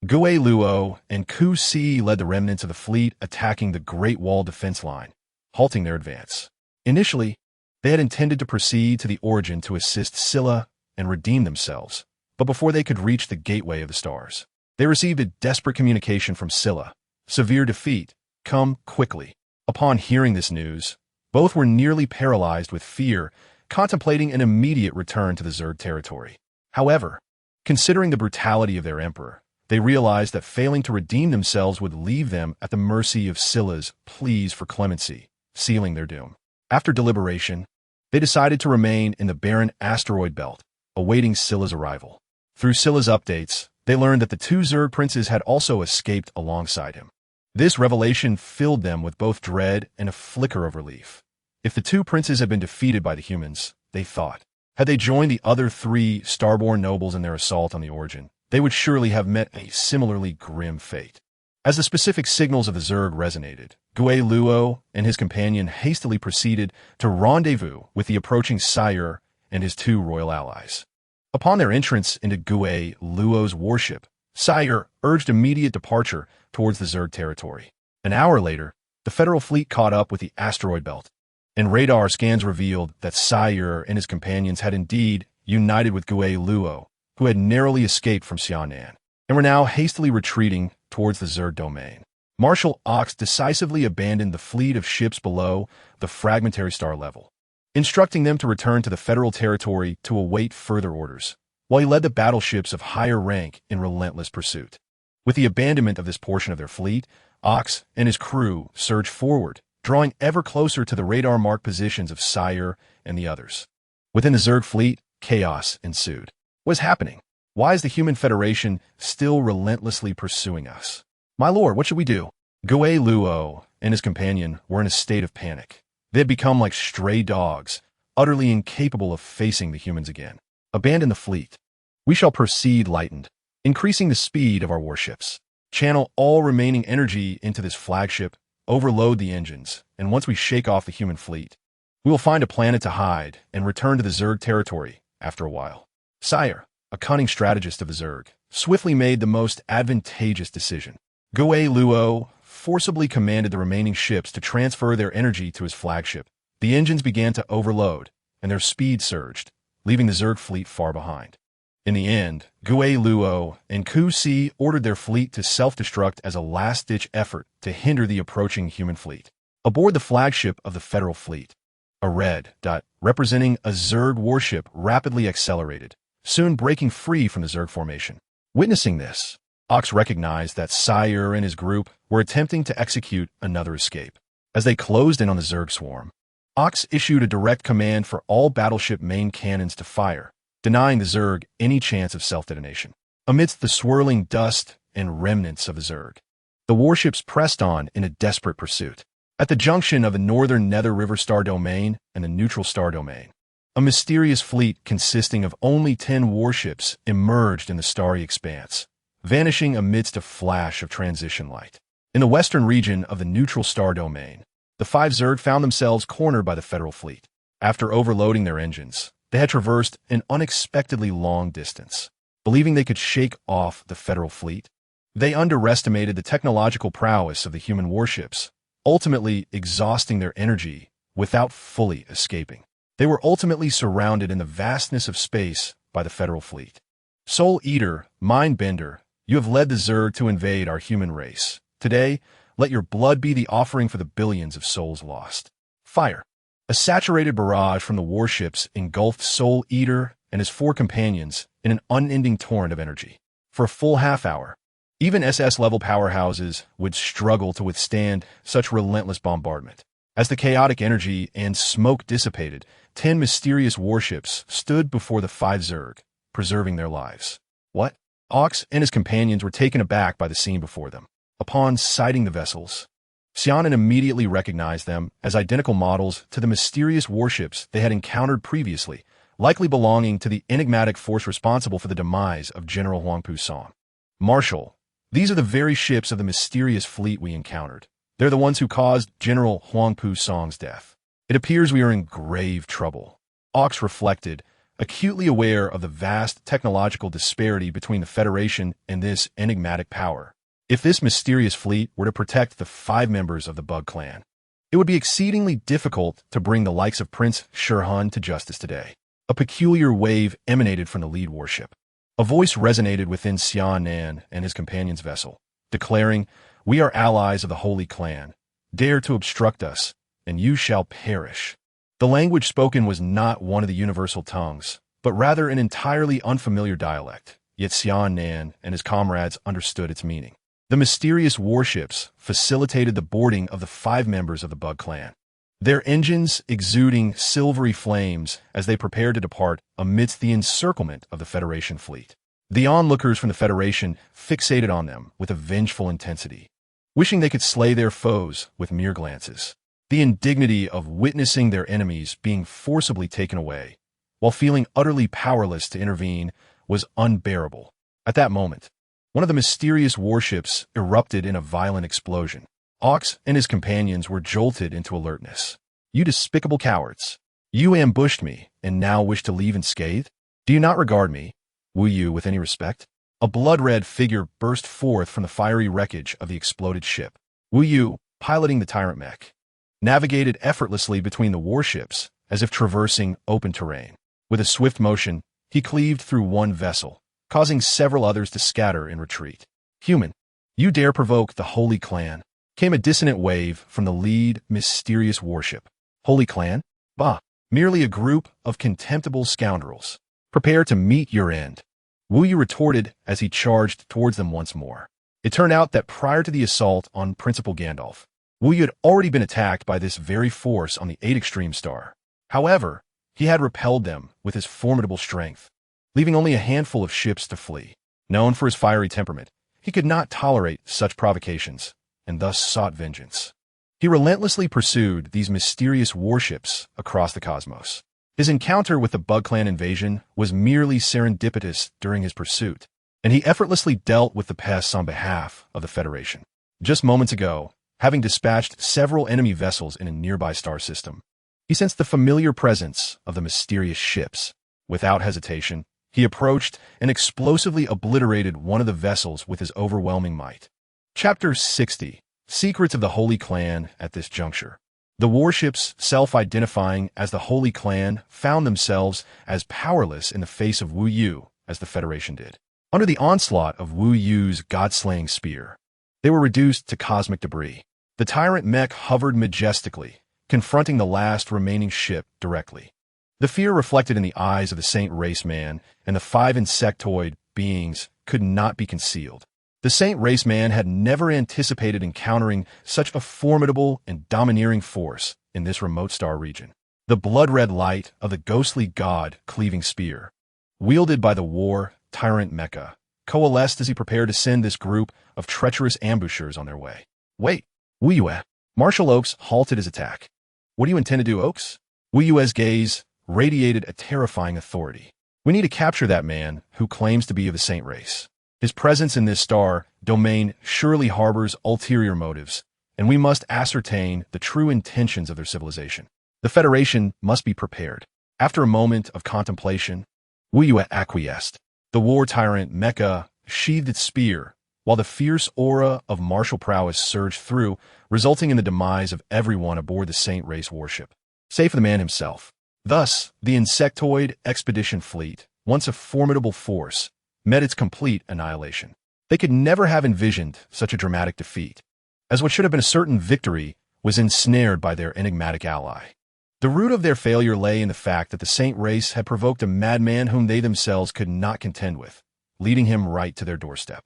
Gui Luo and Ku Si led the remnants of the fleet attacking the Great Wall defense line, halting their advance. Initially, they had intended to proceed to the Origin to assist Scylla and redeem themselves, but before they could reach the Gateway of the Stars, they received a desperate communication from Scylla. Severe defeat. Come quickly. Upon hearing this news, both were nearly paralyzed with fear, contemplating an immediate return to the Zerg territory. However, considering the brutality of their emperor, they realized that failing to redeem themselves would leave them at the mercy of Scylla's pleas for clemency, sealing their doom. After deliberation, they decided to remain in the barren asteroid belt, awaiting Scylla's arrival. Through Scylla's updates, they learned that the 2 Zerg princes had also escaped alongside him. This revelation filled them with both dread and a flicker of relief. If the 2 princes had been defeated by the humans, they thought, had they joined the other 3 starborn nobles in their assault on the Origin, they would surely have met a similarly grim fate. As the specific signals of the Zerg resonated, Gui Luo and his companion hastily proceeded to rendezvous with the approaching sire and his 2 royal allies. Upon their entrance into Gui Luo's warship, Sire urged immediate departure towards the Zerg territory. An hour later, the Federal fleet caught up with the asteroid belt, and radar scans revealed that Sire and his companions had indeed united with Gui Luo, who had narrowly escaped from Xia Nan, and were now hastily retreating towards the Zerg domain. Marshal Ox decisively abandoned the fleet of ships below the fragmentary star level, instructing them to return to the Federal territory to await further orders, while he led the battleships of higher rank in relentless pursuit. With the abandonment of this portion of their fleet, Ox and his crew surged forward, drawing ever closer to the radar-marked positions of Sire and the others. Within the Zerg fleet, chaos ensued. What is happening? Why is the Human Federation still relentlessly pursuing us? My lord, what should we do? Gui Luo and his companion were in a state of panic. They had become like stray dogs, utterly incapable of facing the humans again. Abandon the fleet. We shall proceed lightened, increasing the speed of our warships. Channel all remaining energy into this flagship, overload the engines, and once we shake off the human fleet, we will find a planet to hide and return to the Zerg territory after a while. Sire, a cunning strategist of the Zerg, swiftly made the most advantageous decision. Gui Luo forcibly commanded the remaining ships to transfer their energy to his flagship. The engines began to overload, and their speed surged, leaving the Zerg fleet far behind. In the end, Gui Luo and Ku Si ordered their fleet to self-destruct as a last-ditch effort to hinder the approaching human fleet. Aboard the flagship of the Federal fleet, a red dot representing a Zerg warship rapidly accelerated, soon breaking free from the Zerg formation. Witnessing this, Ox recognized that Sire and his group were attempting to execute another escape. As they closed in on the Zerg swarm, Ox issued a direct command for all battleship main cannons to fire, denying the Zerg any chance of self-detonation. Amidst the swirling dust and remnants of the Zerg, the warships pressed on in a desperate pursuit. At the junction of the northern Nether River Star Domain and the Neutral Star Domain, a mysterious fleet consisting of only 10 warships emerged in the starry expanse, vanishing amidst a flash of transition light. In the western region of the Neutral Star Domain, the 5 Zerg found themselves cornered by the Federal fleet. After overloading their engines, they had traversed an unexpectedly long distance. Believing they could shake off the Federal fleet, they underestimated the technological prowess of the human warships, ultimately exhausting their energy without fully escaping. They were ultimately surrounded in the vastness of space by the Federal fleet. Soul Eater, Mind Bender, you have led the Zerg to invade our human race. Today, let your blood be the offering for the billions of souls lost. Fire. A saturated barrage from the warships engulfed Soul Eater and his 4 companions in an unending torrent of energy. For a full half hour, even SS-level powerhouses would struggle to withstand such relentless bombardment. As the chaotic energy and smoke dissipated, 10 mysterious warships stood before the 5 Zerg, preserving their lives. What? Ox and his companions were taken aback by the scene before them. Upon sighting the vessels, Xia Nan immediately recognized them as identical models to the mysterious warships they had encountered previously, likely belonging to the enigmatic force responsible for the demise of General Huangpu Song. Marshal, these are the very ships of the mysterious fleet we encountered. They're the ones who caused General Huangpu Song's death. It appears we are in grave trouble. Ox reflected, acutely aware of the vast technological disparity between the Federation and this enigmatic power. If this mysterious fleet were to protect the 5 members of the Bug Clan, it would be exceedingly difficult to bring the likes of Prince Shirhan to justice today. A peculiar wave emanated from the lead warship. A voice resonated within Xia Nan and his companion's vessel, declaring, "We are allies of the Holy Clan. Dare to obstruct us, and you shall perish." The language spoken was not one of the universal tongues, but rather an entirely unfamiliar dialect, yet Xia Nan and his comrades understood its meaning. The mysterious warships facilitated the boarding of the 5 members of the Bug Clan, their engines exuding silvery flames as they prepared to depart amidst the encirclement of the Federation fleet. The onlookers from the Federation fixated on them with a vengeful intensity, wishing they could slay their foes with mere glances. The indignity of witnessing their enemies being forcibly taken away, while feeling utterly powerless to intervene, was unbearable. At that moment, one of the mysterious warships erupted in a violent explosion. Ox and his companions were jolted into alertness. "You despicable cowards! You ambushed me and now wish to leave unscathed? Do you not regard me, Wu Yu, with any respect?" A blood-red figure burst forth from the fiery wreckage of the exploded ship. Wu Yu, piloting the tyrant mech, navigated effortlessly between the warships as if traversing open terrain. With a swift motion, he cleaved through one vessel, causing several others to scatter in retreat. "Human, you dare provoke the Holy Clan?" Came a dissonant wave from the lead mysterious warship. "Holy Clan? Bah, merely a group of contemptible scoundrels. Prepare to meet your end," Wu Yu retorted as he charged towards them once more. It turned out that prior to the assault on Principal Gandalf, Wu Yu had already been attacked by this very force on the 8 Extreme Star. However, he had repelled them with his formidable strength, leaving only a handful of ships to flee. Known for his fiery temperament, he could not tolerate such provocations, and thus sought vengeance. He relentlessly pursued these mysterious warships across the cosmos. His encounter with the Bug Clan invasion was merely serendipitous during his pursuit, and he effortlessly dealt with the pests on behalf of the Federation. Just moments ago, having dispatched several enemy vessels in a nearby star system, he sensed the familiar presence of the mysterious ships. Without hesitation, he approached and explosively obliterated one of the vessels with his overwhelming might. Chapter 60. Secrets of the Holy Clan. At this juncture, the warships, self-identifying as the Holy Clan, found themselves as powerless in the face of Wu Yu as the Federation did. Under the onslaught of Wu Yu's god-slaying spear, they were reduced to cosmic debris. The tyrant mech hovered majestically, confronting the last remaining ship directly. The fear reflected in the eyes of the Saint Race Man and the 5 insectoid beings could not be concealed. The Saint Raceman had never anticipated encountering such a formidable and domineering force in this remote star region. The blood-red light of the ghostly god-cleaving spear, wielded by the war tyrant Mecha, coalesced as he prepared to send this group of treacherous ambushers on their way. Wait, Wu Yue. Marshal Oaks halted his attack. What do you intend to do, Oaks? Wu Yue's gaze radiated a terrifying authority. We need to capture that man who claims to be of the Saint race. His presence in this star domain surely harbors ulterior motives, and we must ascertain the true intentions of their civilization. The Federation must be prepared. After a moment of contemplation, Wu Yue acquiesced. The war tyrant Mecha sheathed its spear, while the fierce aura of martial prowess surged through, resulting in the demise of everyone aboard the Saint race warship, save for the man himself. Thus, the insectoid expedition fleet, once a formidable force, met its complete annihilation. They could never have envisioned such a dramatic defeat, as what should have been a certain victory was ensnared by their enigmatic ally. The root of their failure lay in the fact that the Saint race had provoked a madman whom they themselves could not contend with, leading him right to their doorstep.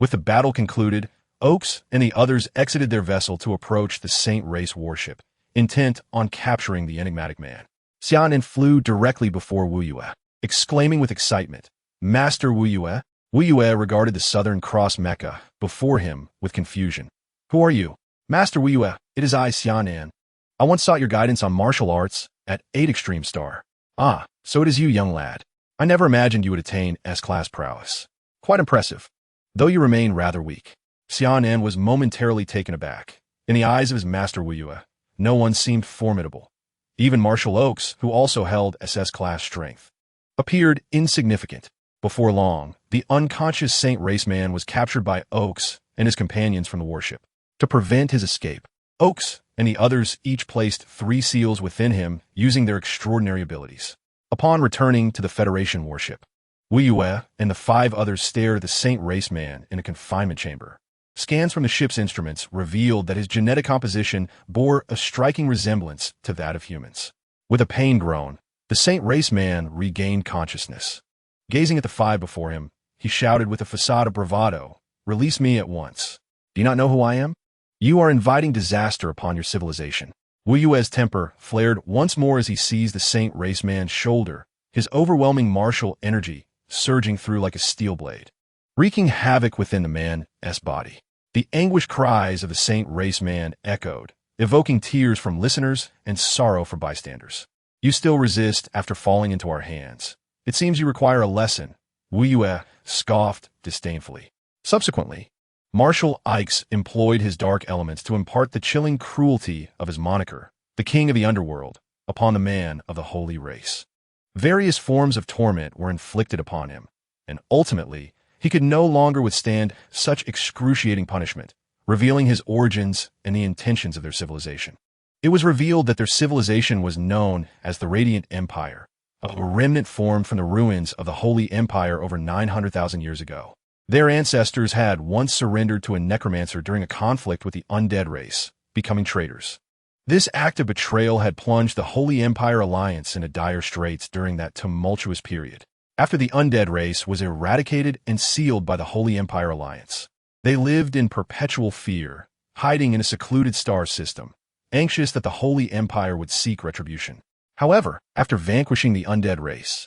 With the battle concluded, Oaks and the others exited their vessel to approach the Saint race warship, intent on capturing the enigmatic man. Xia Nan flew directly before Wu Yue, exclaiming with excitement, "Master Wu Yue!" Wu Yue regarded the Southern Cross Mecha before him with confusion. "Who are you?" "Master Wu Yue, it is I, Xia Nan. I once sought your guidance on martial arts at 8 Extreme Star. Ah, so it is you, young lad. I never imagined you would attain S-class prowess. Quite impressive, though you remain rather weak." Xia Nan was momentarily taken aback. In the eyes of his master Wu Yue, no one seemed formidable. Even Marshal Oaks, who also held SS-class strength, appeared insignificant. Before long, the unconscious Saint Raceman was captured by Oaks and his companions from the warship. To prevent his escape, Oaks and the others each placed 3 seals within him using their extraordinary abilities. Upon returning to the Federation warship, Wu Yue and the 5 others stared at the Saint Raceman in a confinement chamber. Scans from the ship's instruments revealed that his genetic composition bore a striking resemblance to that of humans. With a pain groan, the Saint Raceman regained consciousness. Gazing at the 5 before him, he shouted with a facade of bravado, "Release me at once. Do you not know who I am? You are inviting disaster upon your civilization." Wu Yue's temper flared once more as he seized the Saint Raceman's shoulder, his overwhelming martial energy surging through like a steel blade, wreaking havoc within the man's body. The anguished cries of the Saint Raceman echoed, evoking tears from listeners and sorrow from bystanders. "You still resist after falling into our hands. It seems you require a lesson," Wu Yue scoffed disdainfully. Subsequently, Marshal Ikes employed his dark elements to impart the chilling cruelty of his moniker, the King of the Underworld, upon the man of the Holy Race. Various forms of torment were inflicted upon him, and ultimately, he could no longer withstand such excruciating punishment, revealing his origins and the intentions of their civilization. It was revealed that their civilization was known as the Radiant Empire, a remnant formed from the ruins of the Holy Empire over 900,000 years ago. Their ancestors had once surrendered to a necromancer during a conflict with the undead race, becoming traitors. This act of betrayal had plunged the Holy Empire Alliance into dire straits during that tumultuous period. After the undead race was eradicated and sealed by the Holy Empire Alliance, they lived in perpetual fear, hiding in a secluded star system, anxious that the Holy Empire would seek retribution. However, after vanquishing the undead race,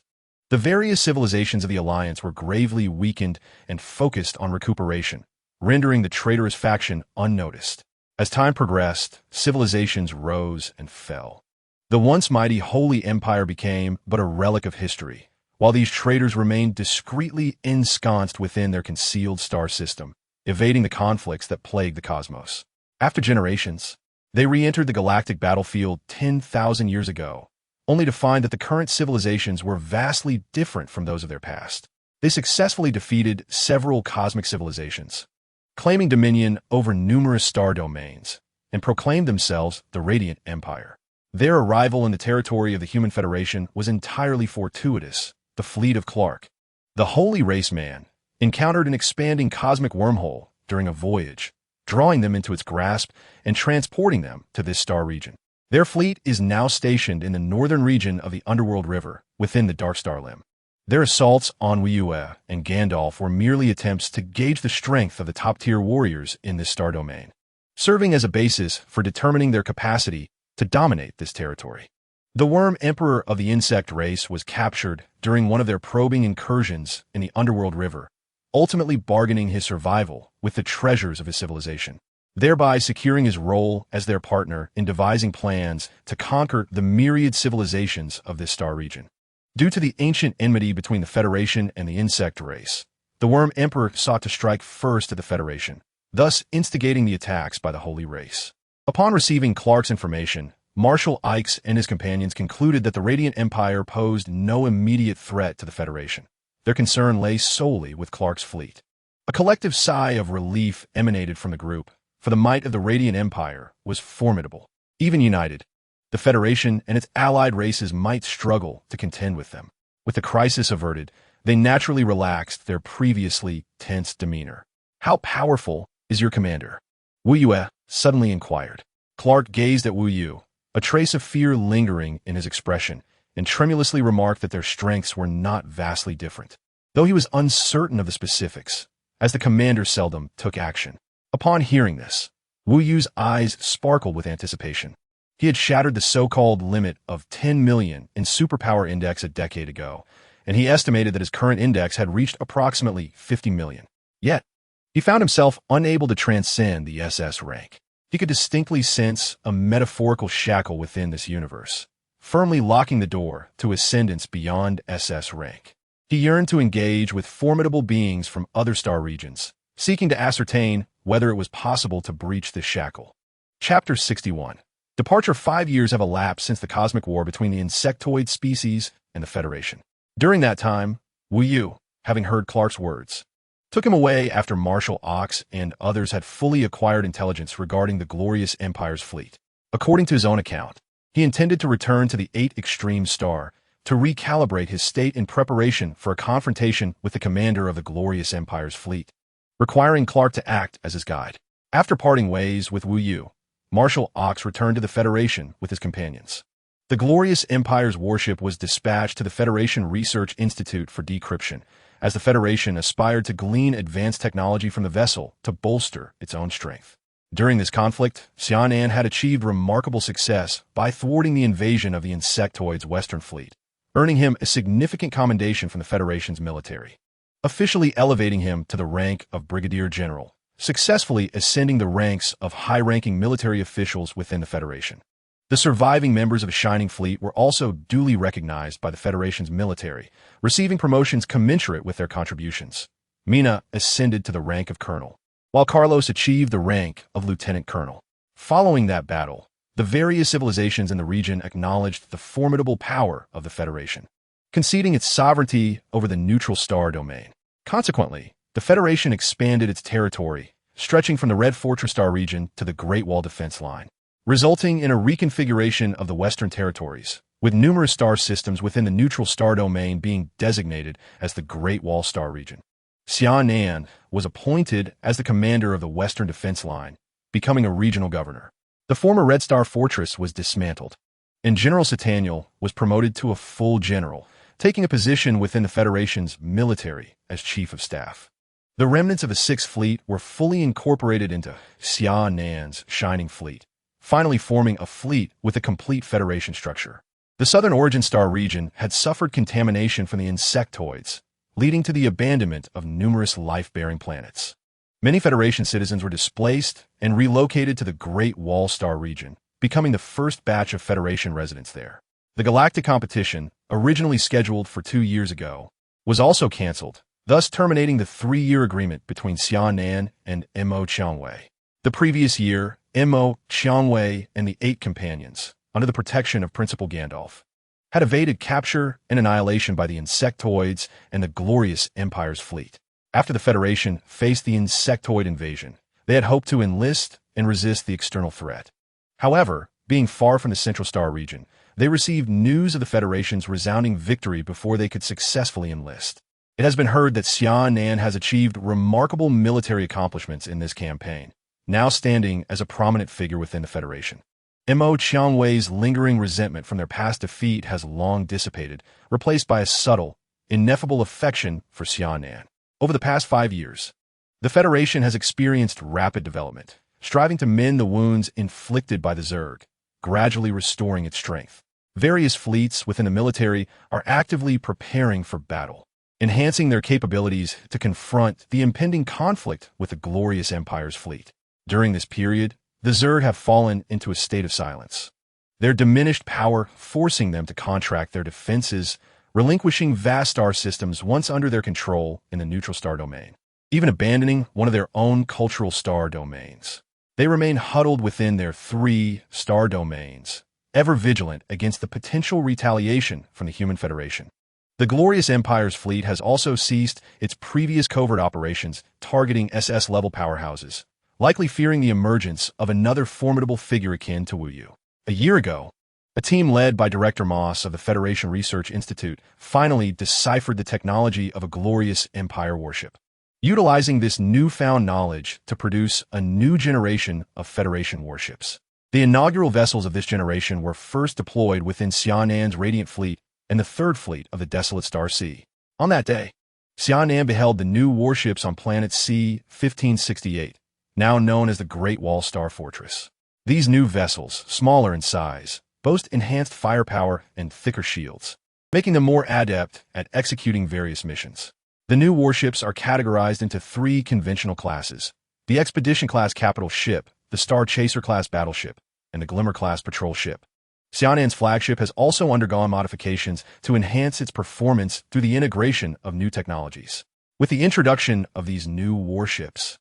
the various civilizations of the Alliance were gravely weakened and focused on recuperation, rendering the traitorous faction unnoticed. As time progressed, civilizations rose and fell. The once mighty Holy Empire became but a relic of history, while these traitors remained discreetly ensconced within their concealed star system, evading the conflicts that plagued the cosmos. After generations, they re-entered the galactic battlefield 10,000 years ago, only to find that the current civilizations were vastly different from those of their past. They successfully defeated several cosmic civilizations, claiming dominion over numerous star domains, and proclaimed themselves the Radiant Empire. Their arrival in the territory of the Human Federation was entirely fortuitous. The fleet of Clark, the Holy Raceman, encountered an expanding cosmic wormhole during a voyage, drawing them into its grasp and transporting them to this star region. Their fleet is now stationed in the northern region of the Underworld River, within the Dark Star Limb. Their assaults on Wuyue and Gandalf were merely attempts to gauge the strength of the top-tier warriors in this star domain, serving as a basis for determining their capacity to dominate this territory. The Worm Emperor of the insect race was captured during one of their probing incursions in the Underworld River, ultimately bargaining his survival with the treasures of his civilization, thereby securing his role as their partner in devising plans to conquer the myriad civilizations of this star region. Due to the ancient enmity between the Federation and the insect race, the Worm Emperor sought to strike first at the Federation, thus instigating the attacks by the Holy Race. Upon receiving Clark's information, Marshal Ikes and his companions concluded that the Radiant Empire posed no immediate threat to the Federation. Their concern lay solely with Clark's fleet. A collective sigh of relief emanated from the group, for the might of the Radiant Empire was formidable. Even united, the Federation and its allied races might struggle to contend with them. With the crisis averted, they naturally relaxed their previously tense demeanor. "How powerful is your commander?" Wuyue suddenly inquired. Clark gazed at Wuyue, a trace of fear lingering in his expression, and tremulously remarked that their strengths were not vastly different, though he was uncertain of the specifics, as the commander seldom took action. Upon hearing this, Wuyue's eyes sparkled with anticipation. He had shattered the so-called limit of 10 million in superpower index a decade ago, and he estimated that his current index had reached approximately 50 million. Yet, he found himself unable to transcend the SS rank. He could distinctly sense a metaphorical shackle within this universe, firmly locking the door to ascendance beyond SS rank. He yearned to engage with formidable beings from other star regions, seeking to ascertain whether it was possible to breach this shackle. Chapter 61. Departure. 5 years have elapsed since the cosmic war between the insectoid species and the Federation. During that time, Wuyue, having heard Clark's words, took him away after Marshal Ox and others had fully acquired intelligence regarding the Glorious Empire's fleet. According to his own account, he intended to return to the 8 Extreme Star to recalibrate his state in preparation for a confrontation with the commander of the Glorious Empire's fleet, requiring Clark to act as his guide. After parting ways with Wuyue, Marshal Ox returned to the Federation with his companions. The Glorious Empire's warship was dispatched to the Federation Research Institute for decryption, as the Federation aspired to glean advanced technology from the vessel to bolster its own strength. During this conflict, Xia Nan had achieved remarkable success by thwarting the invasion of the insectoid's Western fleet, earning him a significant commendation from the Federation's military, officially elevating him to the rank of Brigadier General, successfully ascending the ranks of high-ranking military officials within the Federation. The surviving members of a shining fleet were also duly recognized by the Federation's military, receiving promotions commensurate with their contributions. Mina ascended to the rank of colonel, while Carlos achieved the rank of lieutenant colonel. Following that battle, the various civilizations in the region acknowledged the formidable power of the Federation, conceding its sovereignty over the neutral star domain. Consequently, the Federation expanded its territory, stretching from the Red Fortress Star region to the Great Wall defense line, resulting in a reconfiguration of the Western territories, with numerous star systems within the neutral star domain being designated as the Great Wall Star region. Xia Nan was appointed as the commander of the Western defense line, becoming a regional governor. The former Red Star Fortress was dismantled, and General Sataniel was promoted to a full general, taking a position within the Federation's military as chief of staff. The remnants of the 6th Fleet were fully incorporated into Xia Nan's Shining Fleet, finally forming a fleet with a complete Federation structure. The Southern Origin Star region had suffered contamination from the insectoids, leading to the abandonment of numerous life-bearing planets. Many Federation citizens were displaced and relocated to the Great Wall Star region, becoming the first batch of Federation residents there. The galactic competition, originally scheduled for 2 years ago, was also canceled, thus terminating the 3-year agreement between Xia Nan and Mo Qiangwei. The previous year, Mo Qiangwei and the 8 companions, under the protection of Principal Gandalf, had evaded capture and annihilation by the insectoids and the Glorious Empire's fleet. After the Federation faced the insectoid invasion, they had hoped to enlist and resist the external threat. However, being far from the Central Star region, they received news of the Federation's resounding victory before they could successfully enlist. It has been heard that Xia Nan has achieved remarkable military accomplishments in this campaign, now standing as a prominent figure within the Federation. Mo Qiangwei's lingering resentment from their past defeat has long dissipated, replaced by a subtle, ineffable affection for Xia Nan. Over the past 5 years, the Federation has experienced rapid development, striving to mend the wounds inflicted by the Zerg, gradually restoring its strength. Various fleets within the military are actively preparing for battle, enhancing their capabilities to confront the impending conflict with the glorious Empire's fleet. During this period, the Zerg have fallen into a state of silence, their diminished power forcing them to contract their defenses, relinquishing vast star systems once under their control in the neutral star domain, even abandoning one of their own cultural star domains. They remain huddled within their 3 star domains, ever vigilant against the potential retaliation from the Human Federation. The glorious Empire's fleet has also ceased its previous covert operations targeting SS-level powerhouses, likely fearing the emergence of another formidable figure akin to Wu Yu. A year ago, a team led by Director Moss of the Federation Research Institute finally deciphered the technology of a glorious Empire warship, utilizing this newfound knowledge to produce a new generation of Federation warships. The inaugural vessels of this generation were first deployed within Xia Nan's Radiant Fleet and the Third Fleet of the Desolate Star Sea. On that day, Xia Nan beheld the new warships on planet C-1568, now known as the Great Wall Star Fortress. These new vessels, smaller in size, boast enhanced firepower and thicker shields, making them more adept at executing various missions. The new warships are categorized into 3 conventional classes: the Expedition-class capital ship, the Star Chaser-class battleship, and the Glimmer-class patrol ship. Xia Nan's flagship has also undergone modifications to enhance its performance through the integration of new technologies. With the introduction of these new warships,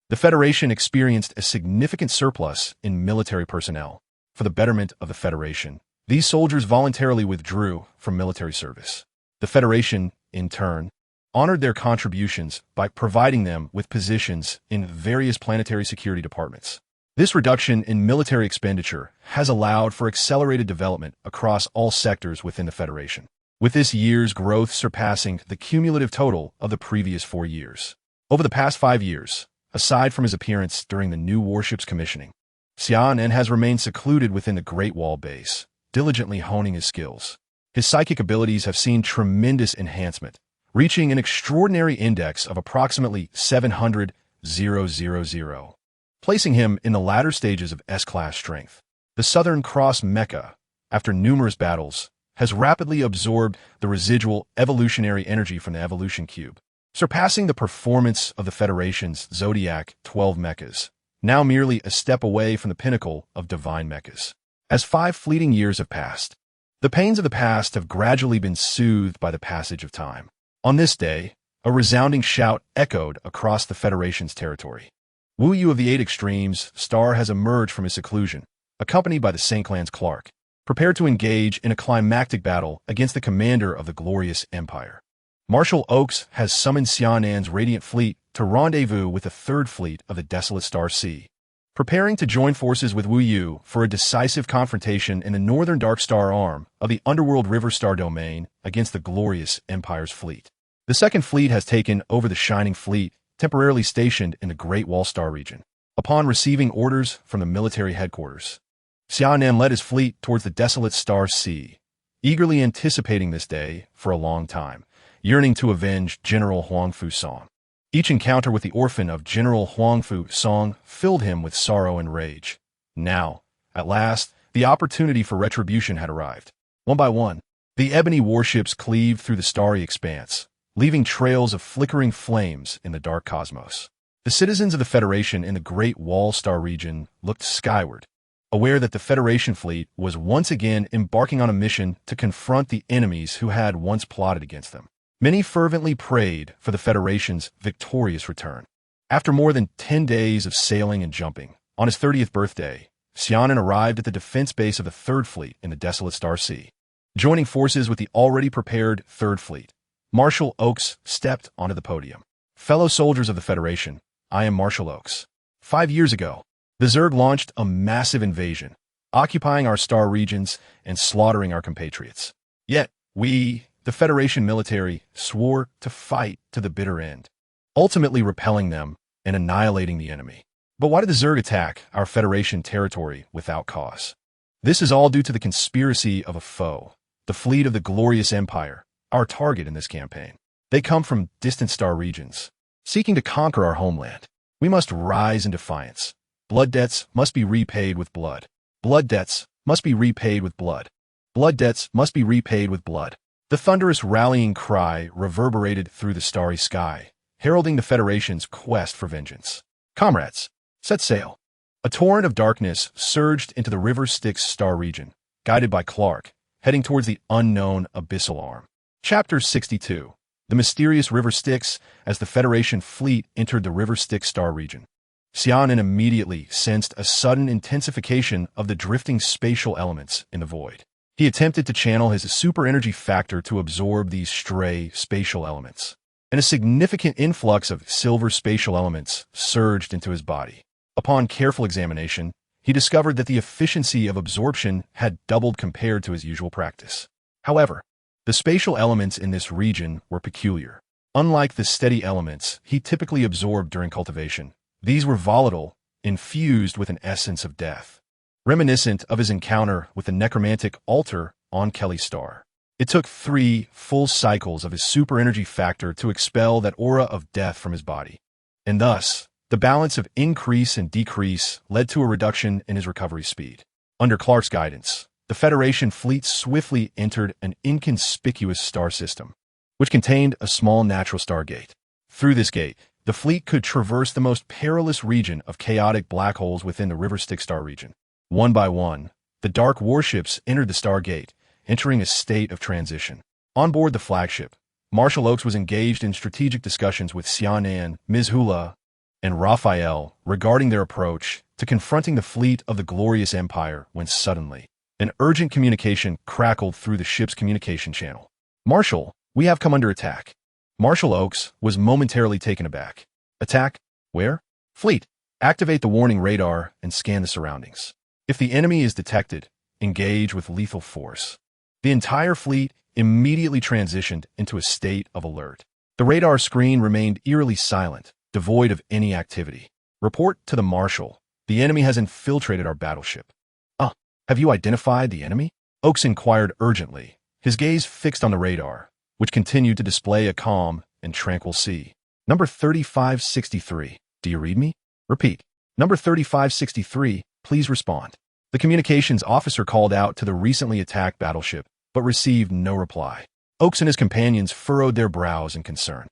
the Federation experienced a significant surplus in military personnel. For the betterment of the Federation, these soldiers voluntarily withdrew from military service. The Federation, in turn, honored their contributions by providing them with positions in various planetary security departments. This reduction in military expenditure has allowed for accelerated development across all sectors within the Federation, with this year's growth surpassing the cumulative total of the previous 4 years. Over the past 5 years, aside from his appearance during the new warship's commissioning, Xia Nan has remained secluded within the Great Wall base, diligently honing his skills. His psychic abilities have seen tremendous enhancement, reaching an extraordinary index of approximately 700,000, placing him in the latter stages of S-class strength. The Southern Cross Mecha, after numerous battles, has rapidly absorbed the residual evolutionary energy from the evolution cube, surpassing the performance of the Federation's Zodiac 12 mechas, now merely a step away from the pinnacle of divine mechas. As 5 fleeting years have passed, the pains of the past have gradually been soothed by the passage of time. On this day, a resounding shout echoed across the Federation's territory. Wu Yu of the 8 Extremes Star has emerged from his seclusion, accompanied by the Saint Clans Clark, prepared to engage in a climactic battle against the commander of the glorious Empire. Marshal Oaks has summoned Xia Nan's Radiant Fleet to rendezvous with the Third Fleet of the Desolate Star Sea, preparing to join forces with Wu Yu for a decisive confrontation in the northern Dark Star arm of the Underworld River Star domain against the glorious Empire's fleet. The Second Fleet has taken over the Shining Fleet, temporarily stationed in the Great Wall Star region. Upon receiving orders from the military headquarters, Xia Nan led his fleet towards the Desolate Star Sea, eagerly anticipating this day for a long time, yearning to avenge General Huangfu Song. Each encounter with the orphan of General Huangfu Song filled him with sorrow and rage. Now, at last, the opportunity for retribution had arrived. One by one, the ebony warships cleaved through the starry expanse, leaving trails of flickering flames in the dark cosmos. The citizens of the Federation in the Great Wall Star region looked skyward, aware that the Federation fleet was once again embarking on a mission to confront the enemies who had once plotted against them. Many fervently prayed for the Federation's victorious return. After more than 10 days of sailing and jumping, on his 30th birthday, Xia Nan arrived at the defense base of the Third Fleet in the Desolate Star Sea. Joining forces with the already prepared Third Fleet, Marshal Oaks stepped onto the podium. Fellow soldiers of the Federation, I am Marshal Oaks. 5 years ago, the Zerg launched a massive invasion, occupying our star regions and slaughtering our compatriots. Yet, we, the Federation military, swore to fight to the bitter end, ultimately repelling them and annihilating the enemy. But why did the Zerg attack our Federation territory without cause? This is all due to the conspiracy of a foe, the fleet of the glorious Empire, our target in this campaign. They come from distant star regions, seeking to conquer our homeland. We must rise in defiance. Blood debts must be repaid with blood. Blood debts must be repaid with blood. Blood debts must be repaid with blood. The thunderous rallying cry reverberated through the starry sky, heralding the Federation's quest for vengeance. Comrades, set sail. A torrent of darkness surged into the River Styx star region, guided by Clark, heading towards the unknown abyssal arm. Chapter 62. The mysterious River Styx as the Federation fleet entered the River Styx star region. Xia Nan immediately sensed a sudden intensification of the drifting spatial elements in the void. He attempted to channel his super energy factor to absorb these stray spatial elements, and a significant influx of silver spatial elements surged into his body. Upon careful examination, he discovered that the efficiency of absorption had doubled compared to his usual practice. However, the spatial elements in this region were peculiar. Unlike the steady elements he typically absorbed during cultivation, these were volatile, infused with an essence of death, reminiscent of his encounter with the necromantic altar on Kelly's star. It took 3 full cycles of his super energy factor to expel that aura of death from his body, and thus, the balance of increase and decrease led to a reduction in his recovery speed. Under Clark's guidance, the Federation fleet swiftly entered an inconspicuous star system, which contained a small natural star gate. Through this gate, the fleet could traverse the most perilous region of chaotic black holes within the River Styx star region. One by one, the dark warships entered the star gate, entering a state of transition. On board the flagship, Marshal Oaks was engaged in strategic discussions with Xia Nan, Ms. Hula, and Raphael regarding their approach to confronting the fleet of the Glorious Empire when suddenly, an urgent communication crackled through the ship's communication channel. "Marshal, we have come under attack." Marshal Oaks was momentarily taken aback. "Attack? Where?" "Fleet, activate the warning radar and scan the surroundings. If the enemy is detected, engage with lethal force." The entire fleet immediately transitioned into a state of alert. The radar screen remained eerily silent, devoid of any activity. "Report to the Marshal. The enemy has infiltrated our battleship." Have you identified the enemy?" Oaks inquired urgently, his gaze fixed on the radar, which continued to display a calm and tranquil sea. "Number 3563. Do you read me?" "Repeat. Number 3563, please respond." The communications officer called out to the recently attacked battleship, but received no reply. Oaks and his companions furrowed their brows in concern.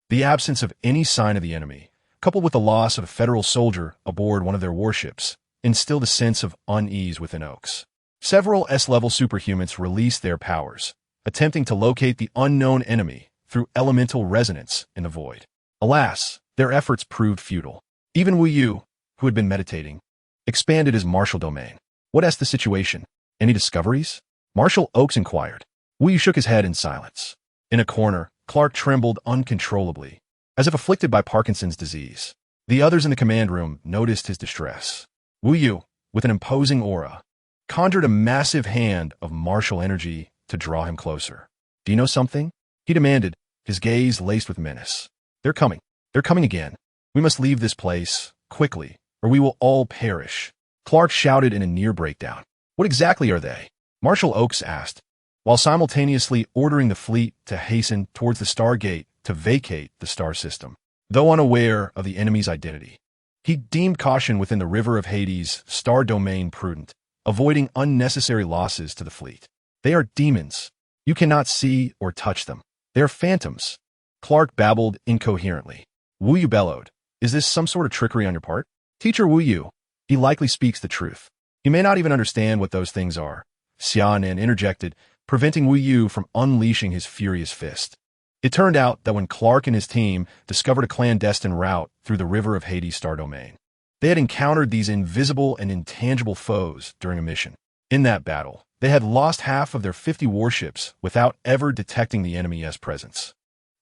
The absence of any sign of the enemy, coupled with the loss of a federal soldier aboard one of their warships, instilled a sense of unease within Oaks. Several S-level superhumans released their powers, attempting to locate the unknown enemy through elemental resonance in the void. Alas, their efforts proved futile. Even Wu Yu, who had been meditating, expanded his martial domain. "What's the situation? Any discoveries?" Marshal Oaks inquired. Wu Yu shook his head in silence. In a corner, Clark trembled uncontrollably, as if afflicted by Parkinson's disease. The others in the command room noticed his distress. Wu Yu, with an imposing aura, conjured a massive hand of martial energy to draw him closer. "Do you know something?" he demanded, his gaze laced with menace. They're coming. They're coming again. We must leave this place, quickly, or we will all perish." Clark shouted in a near breakdown. "What exactly are they?" Marshal Oaks asked, while simultaneously ordering the fleet to hasten towards the star gate to vacate the star system. Though unaware of the enemy's identity, he deemed caution within the River of Hades' star domain prudent, avoiding unnecessary losses to the fleet. "They are demons. You cannot see or touch them. They are phantoms." Clark babbled incoherently. Wu Yu bellowed. "Is this some sort of trickery on your part?" "Teacher Wu Yu, he likely speaks the truth. He may not even understand what those things are," Xia Nan interjected, preventing Wu Yu from unleashing his furious fist. It turned out that when Clark and his team discovered a clandestine route through the River of Hades star domain, they had encountered these invisible and intangible foes during a mission. In that battle, they had lost half of their 50 warships without ever detecting the enemy's presence.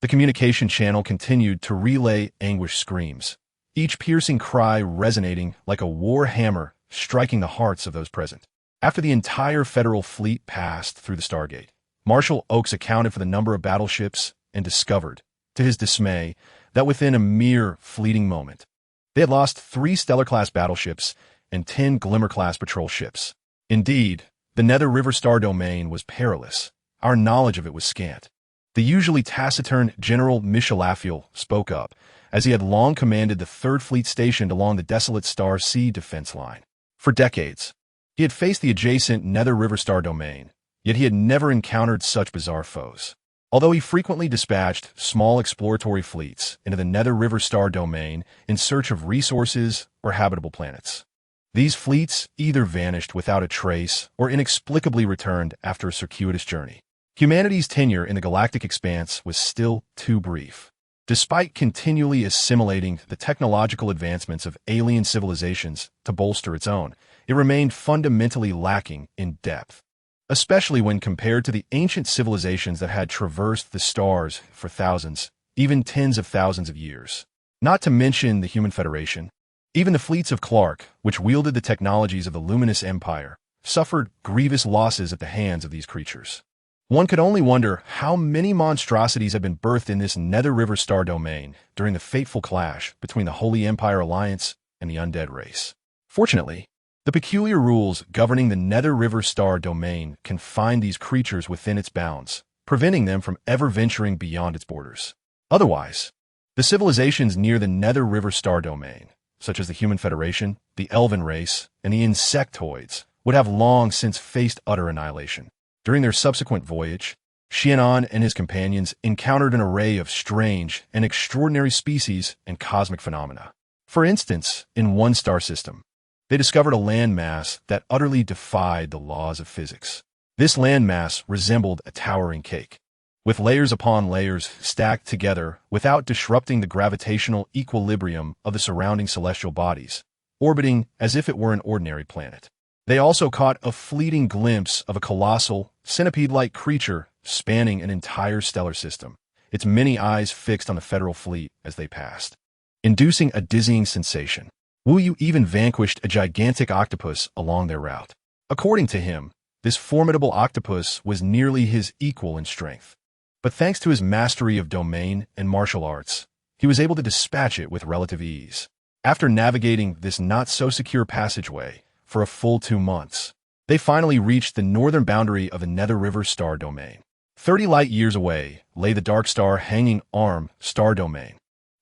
The communication channel continued to relay anguished screams, each piercing cry resonating like a war hammer striking the hearts of those present. After the entire federal fleet passed through the Stargate, Marshal Oaks accounted for the number of battleships and discovered, to his dismay, that within a mere fleeting moment, they had lost 3 Stellar-class battleships and 10 Glimmer-class patrol ships. Indeed, the Nether River Star domain was perilous. Our knowledge of it was scant. The usually taciturn General Michel spoke up, as he had long commanded the Third Fleet stationed along the desolate Star Sea defense line. For decades, he had faced the adjacent Nether River Star domain, yet he had never encountered such bizarre foes. Although he frequently dispatched small exploratory fleets into the Nether River Star domain in search of resources or habitable planets, these fleets either vanished without a trace or inexplicably returned after a circuitous journey. Humanity's tenure in the galactic expanse was still too brief. Despite continually assimilating the technological advancements of alien civilizations to bolster its own, it remained fundamentally lacking in depth, especially when compared to the ancient civilizations that had traversed the stars for thousands, even tens of thousands of years. Not to mention the Human Federation. Even the fleets of Clark, which wielded the technologies of the Luminous Empire, suffered grievous losses at the hands of these creatures. One could only wonder how many monstrosities had been birthed in this Nether River Star domain during the fateful clash between the Holy Empire Alliance and the undead race. Fortunately, the peculiar rules governing the Nether River Star domain confined these creatures within its bounds, preventing them from ever venturing beyond its borders. Otherwise, the civilizations near the Nether River Star domain, such as the Human Federation, the Elven race, and the Insectoids, would have long since faced utter annihilation. During their subsequent voyage, Xia Nan and his companions encountered an array of strange and extraordinary species and cosmic phenomena. For instance, in one star system, they discovered a landmass that utterly defied the laws of physics. This landmass resembled a towering cake, with layers upon layers stacked together without disrupting the gravitational equilibrium of the surrounding celestial bodies, orbiting as if it were an ordinary planet. They also caught a fleeting glimpse of a colossal, centipede-like creature spanning an entire stellar system, its many eyes fixed on the Federal fleet as they passed, inducing a dizzying sensation. Wu Yu even vanquished a gigantic octopus along their route. According to him, this formidable octopus was nearly his equal in strength. But thanks to his mastery of domain and martial arts, he was able to dispatch it with relative ease. After navigating this not-so-secure passageway for a full 2 months, they finally reached the northern boundary of the Nether River Star domain. 30 light-years away lay the dark star Hanging Arm Star domain,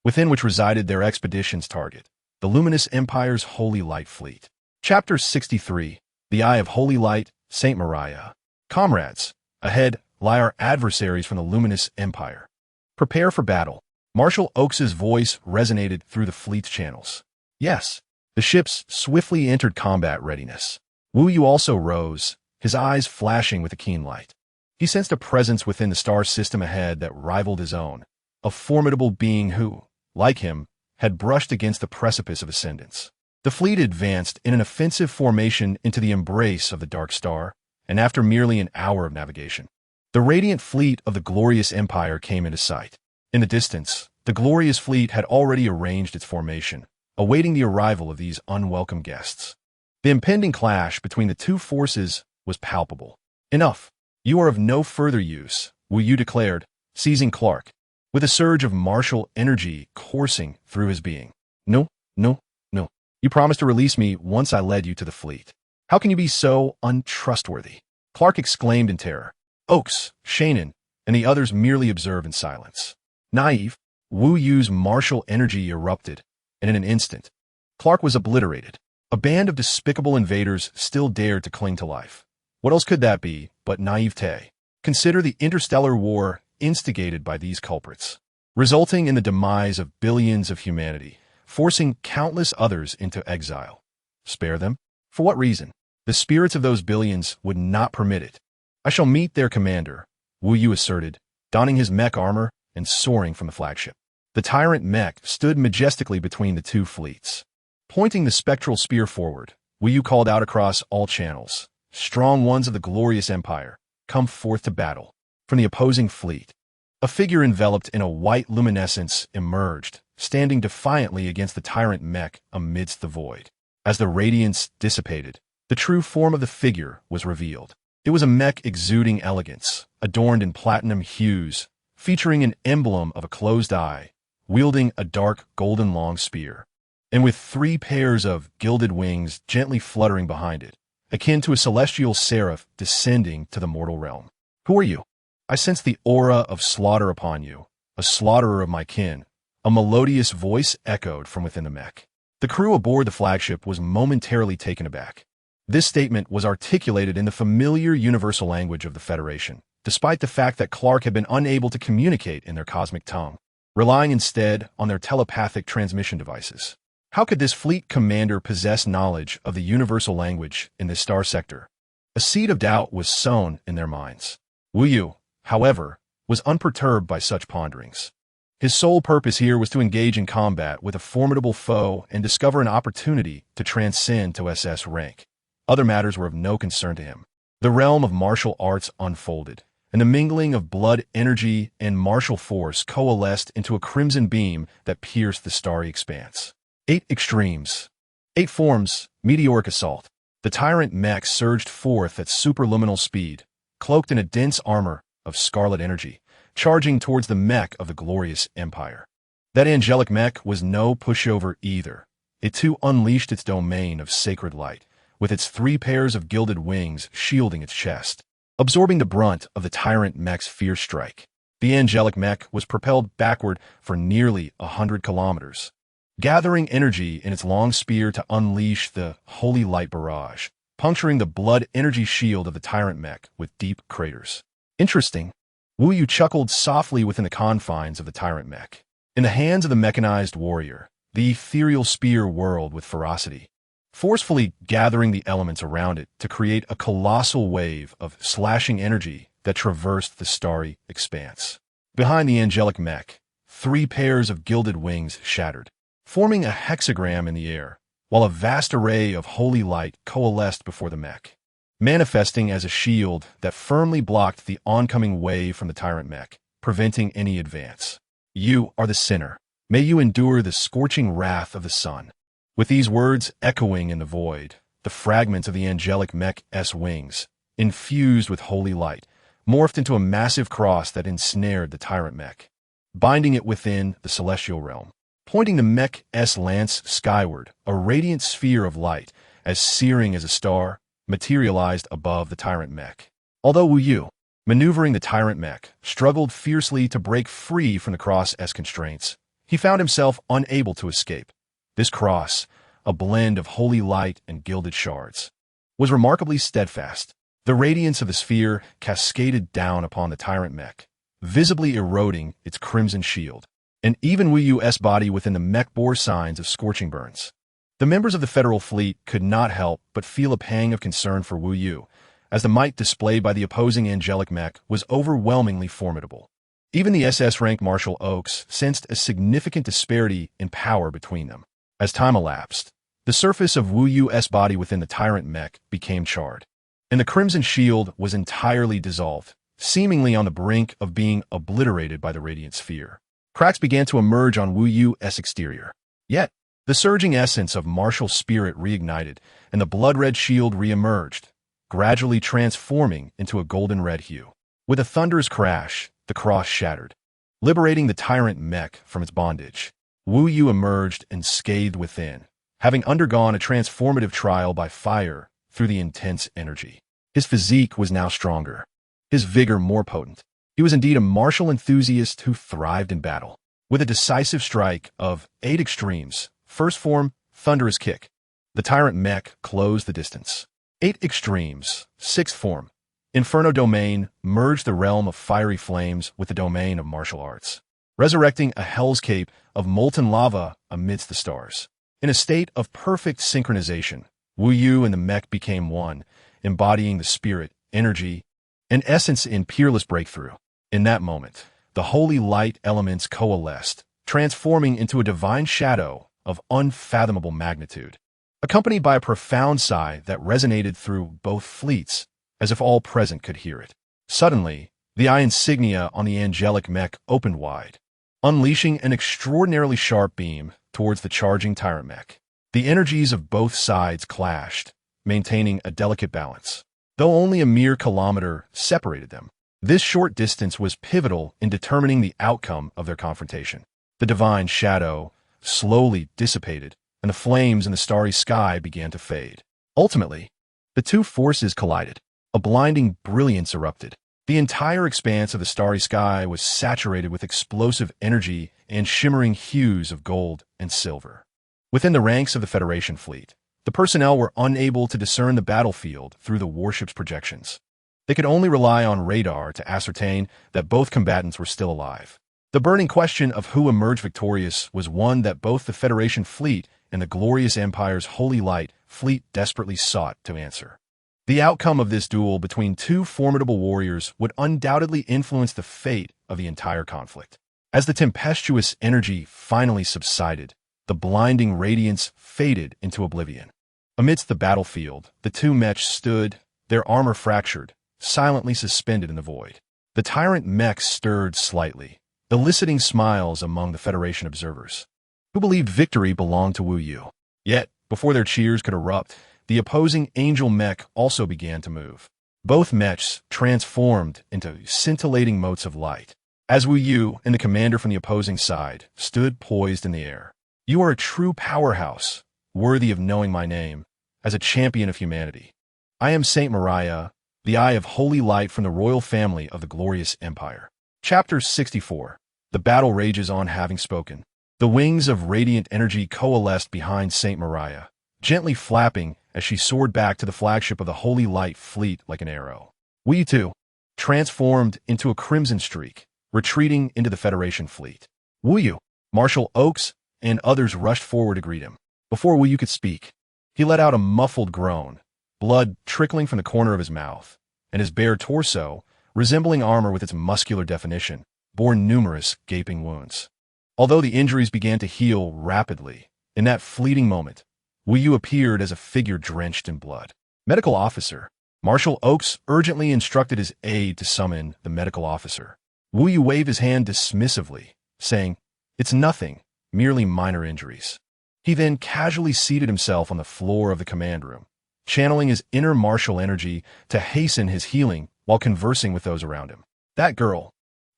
within which resided their expedition's target, the Luminous Empire's Holy Light Fleet. Chapter 63, The Eye of Holy Light, Saint Maria. Comrades, ahead lie our adversaries from the Luminous Empire. Prepare for battle. Marshal Oaks's voice resonated through the fleet's channels. Yes, the ships swiftly entered combat readiness. Wu Yu also rose, his eyes flashing with a keen light. He sensed a presence within the star system ahead that rivaled his own, a formidable being who, like him, had brushed against the precipice of ascendance. The fleet advanced in an offensive formation into the embrace of the dark star, and after merely an hour of navigation, the radiant fleet of the glorious empire came into sight. In the distance, the glorious fleet had already arranged its formation, awaiting the arrival of these unwelcome guests. The impending clash between the two forces was palpable. Enough. You are of no further use, Wu Yu declared, seizing Clark, with a surge of martial energy coursing through his being. No, no, no. You promised to release me once I led you to the fleet. How can you be so untrustworthy? Clark exclaimed in terror. Oaks, Xia Nan, and the others merely observed in silence. Naive, Wu Yu's martial energy erupted, and in an instant, Clark was obliterated. A band of despicable invaders still dared to cling to life. What else could that be but naivete? Consider the interstellar war instigated by these culprits, resulting in the demise of billions of humanity, forcing countless others into exile. Spare them? For what reason? The spirits of those billions would not permit it. I shall meet their commander, Wu Yu asserted, donning his mech armor and soaring from the flagship. The tyrant mech stood majestically between the two fleets. Pointing the spectral spear forward, Wu Yu called out across all channels, "Strong ones of the glorious empire, come forth to battle." From the opposing fleet, a figure enveloped in a white luminescence emerged, standing defiantly against the tyrant mech amidst the void. As the radiance dissipated, the true form of the figure was revealed. It was a mech exuding elegance, adorned in platinum hues, featuring an emblem of a closed eye, wielding a dark golden long spear, and with 3 pairs of gilded wings gently fluttering behind it, akin to a celestial seraph descending to the mortal realm. Who are you? I sense the aura of slaughter upon you, a slaughterer of my kin. A melodious voice echoed from within the mech. The crew aboard the flagship was momentarily taken aback. This statement was articulated in the familiar universal language of the Federation, despite the fact that Clark had been unable to communicate in their cosmic tongue, relying instead on their telepathic transmission devices. How could this fleet commander possess knowledge of the universal language in this star sector? A seed of doubt was sown in their minds. Wu Yu, however, was unperturbed by such ponderings. His sole purpose here was to engage in combat with a formidable foe and discover an opportunity to transcend to SS rank. Other matters were of no concern to him. The realm of martial arts unfolded, and the mingling of blood energy and martial force coalesced into a crimson beam that pierced the starry expanse. 8 extremes. 8 forms, meteoric assault. The tyrant mech surged forth at superluminal speed, cloaked in a dense armor of scarlet energy, charging towards the mech of the glorious empire. That angelic mech was no pushover either. It too unleashed its domain of sacred light, with its 3 pairs of gilded wings shielding its chest, absorbing the brunt of the tyrant mech's fierce strike. The angelic mech was propelled backward for nearly 100 kilometers, gathering energy in its long spear to unleash the holy light barrage, puncturing the blood energy shield of the tyrant mech with deep craters. Interesting. Wu Yu chuckled softly within the confines of the tyrant mech. In the hands of the mechanized warrior, the ethereal spear whirled with ferocity, forcefully gathering the elements around it to create a colossal wave of slashing energy that traversed the starry expanse. Behind the angelic mech, 3 pairs of gilded wings shattered, forming a hexagram in the air, while a vast array of holy light coalesced before the mech, manifesting as a shield that firmly blocked the oncoming wave from the tyrant mech, preventing any advance. You are the sinner. May you endure the scorching wrath of the sun. With these words echoing in the void, the fragments of the angelic mech's wings, infused with holy light, morphed into a massive cross that ensnared the tyrant mech, binding it within the celestial realm. Pointing the mech's lance skyward, a radiant sphere of light, as searing as a star, materialized above the tyrant mech. Although Wu Yu, maneuvering the tyrant mech, struggled fiercely to break free from the cross's constraints, he found himself unable to escape. This cross, a blend of holy light and gilded shards, was remarkably steadfast. The radiance of the sphere cascaded down upon the tyrant mech, visibly eroding its crimson shield, and even Wu Yu's body within the mech bore signs of scorching burns. The members of the Federal fleet could not help but feel a pang of concern for Wu Yu, as the might displayed by the opposing angelic mech was overwhelmingly formidable. Even the SS-rank Marshal Oaks sensed a significant disparity in power between them. As time elapsed, the surface of Wu Yu's body within the tyrant mech became charred, and the crimson shield was entirely dissolved, seemingly on the brink of being obliterated by the radiant sphere. Cracks began to emerge on Wu Yu's exterior. Yet, the surging essence of martial spirit reignited, and the blood-red shield re-emerged, gradually transforming into a golden-red hue. With a thunderous crash, the cross shattered, liberating the tyrant mech from its bondage. Wu Yu emerged unscathed within, having undergone a transformative trial by fire through the intense energy. His physique was now stronger, his vigor more potent. He was indeed a martial enthusiast who thrived in battle. With a decisive strike of 8 extremes, first form, thunderous kick, the tyrant mech closed the distance. 8 extremes, sixth form, inferno domain, merged the realm of fiery flames with the domain of martial arts, resurrecting a hell's cape of molten lava amidst the stars. In a state of perfect synchronization, Wu Yu and the mech became one, embodying the spirit, energy, and essence in peerless breakthrough. In that moment, the holy light elements coalesced, transforming into a divine shadow of unfathomable magnitude, accompanied by a profound sigh that resonated through both fleets, as if all present could hear it. Suddenly, the eye insignia on the angelic mech opened wide, unleashing an extraordinarily sharp beam towards the charging tyrant mech. The energies of both sides clashed, maintaining a delicate balance. Though only a mere kilometer separated them, this short distance was pivotal in determining the outcome of their confrontation. The divine shadow slowly dissipated, and the flames in the starry sky began to fade. Ultimately, the two forces collided. A blinding brilliance erupted, The entire expanse of the starry sky was saturated with explosive energy and shimmering hues of gold and silver. Within the ranks of the Federation fleet, the personnel were unable to discern the battlefield through the warship's projections. They could only rely on radar to ascertain that both combatants were still alive. The burning question of who emerged victorious was one that both the Federation fleet and the glorious Empire's Holy Light fleet desperately sought to answer. The outcome of this duel between two formidable warriors would undoubtedly influence the fate of the entire conflict. As the tempestuous energy finally subsided, the blinding radiance faded into oblivion. Amidst the battlefield, the two mechs stood, their armor fractured, silently suspended in the void. The tyrant mech stirred slightly, eliciting smiles among the Federation observers, who believed victory belonged to Wu Yu. Yet, before their cheers could erupt, the opposing angel mech also began to move. Both mechs transformed into scintillating motes of light. As Wu Yu and the commander from the opposing side stood poised in the air. You are a true powerhouse, worthy of knowing my name, as a champion of humanity. I am Saint Mariah, the Eye of Holy Light from the royal family of the glorious Empire. Chapter 64. The battle rages on. Having spoken, the wings of radiant energy coalesced behind Saint Mariah, gently flapping as she soared back to the flagship of the Holy Light fleet like an arrow. Wu Yu too transformed into a crimson streak, retreating into the Federation fleet. Wu Yu, Marshal Oaks, and others rushed forward to greet him. Before Wu Yu could speak, he let out a muffled groan, blood trickling from the corner of his mouth, and his bare torso, resembling armor with its muscular definition, bore numerous gaping wounds. Although the injuries began to heal rapidly, in that fleeting moment, Wu Yu appeared as a figure drenched in blood. Medical officer. Marshal Oaks urgently instructed his aide to summon the medical officer. Wu Yu waved his hand dismissively, saying, "It's nothing, merely minor injuries." He then casually seated himself on the floor of the command room, channeling his inner martial energy to hasten his healing while conversing with those around him. That girl,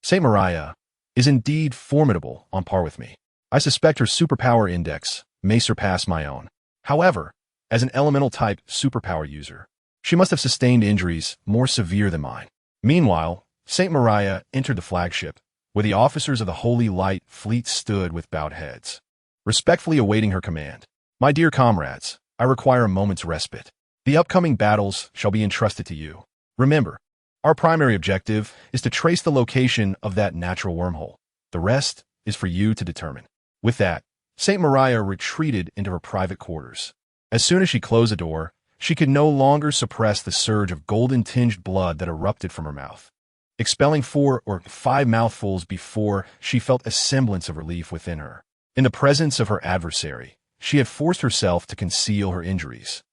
Saint Mariah, is indeed formidable on par with me. I suspect her superpower index may surpass my own. However, as an elemental-type superpower user, she must have sustained injuries more severe than mine. Meanwhile, Saint Mariah entered the flagship, where the officers of the Holy Light fleet stood with bowed heads, respectfully awaiting her command. My dear comrades, I require a moment's respite. The upcoming battles shall be entrusted to you. Remember, our primary objective is to trace the location of that natural wormhole. The rest is for you to determine. With that, Saint Mariah retreated into her private quarters. As soon as she closed the door, she could no longer suppress the surge of golden-tinged blood that erupted from her mouth. Expelling 4 or 5 mouthfuls before she felt a semblance of relief within her. In the presence of her adversary, she had forced herself to conceal her injuries.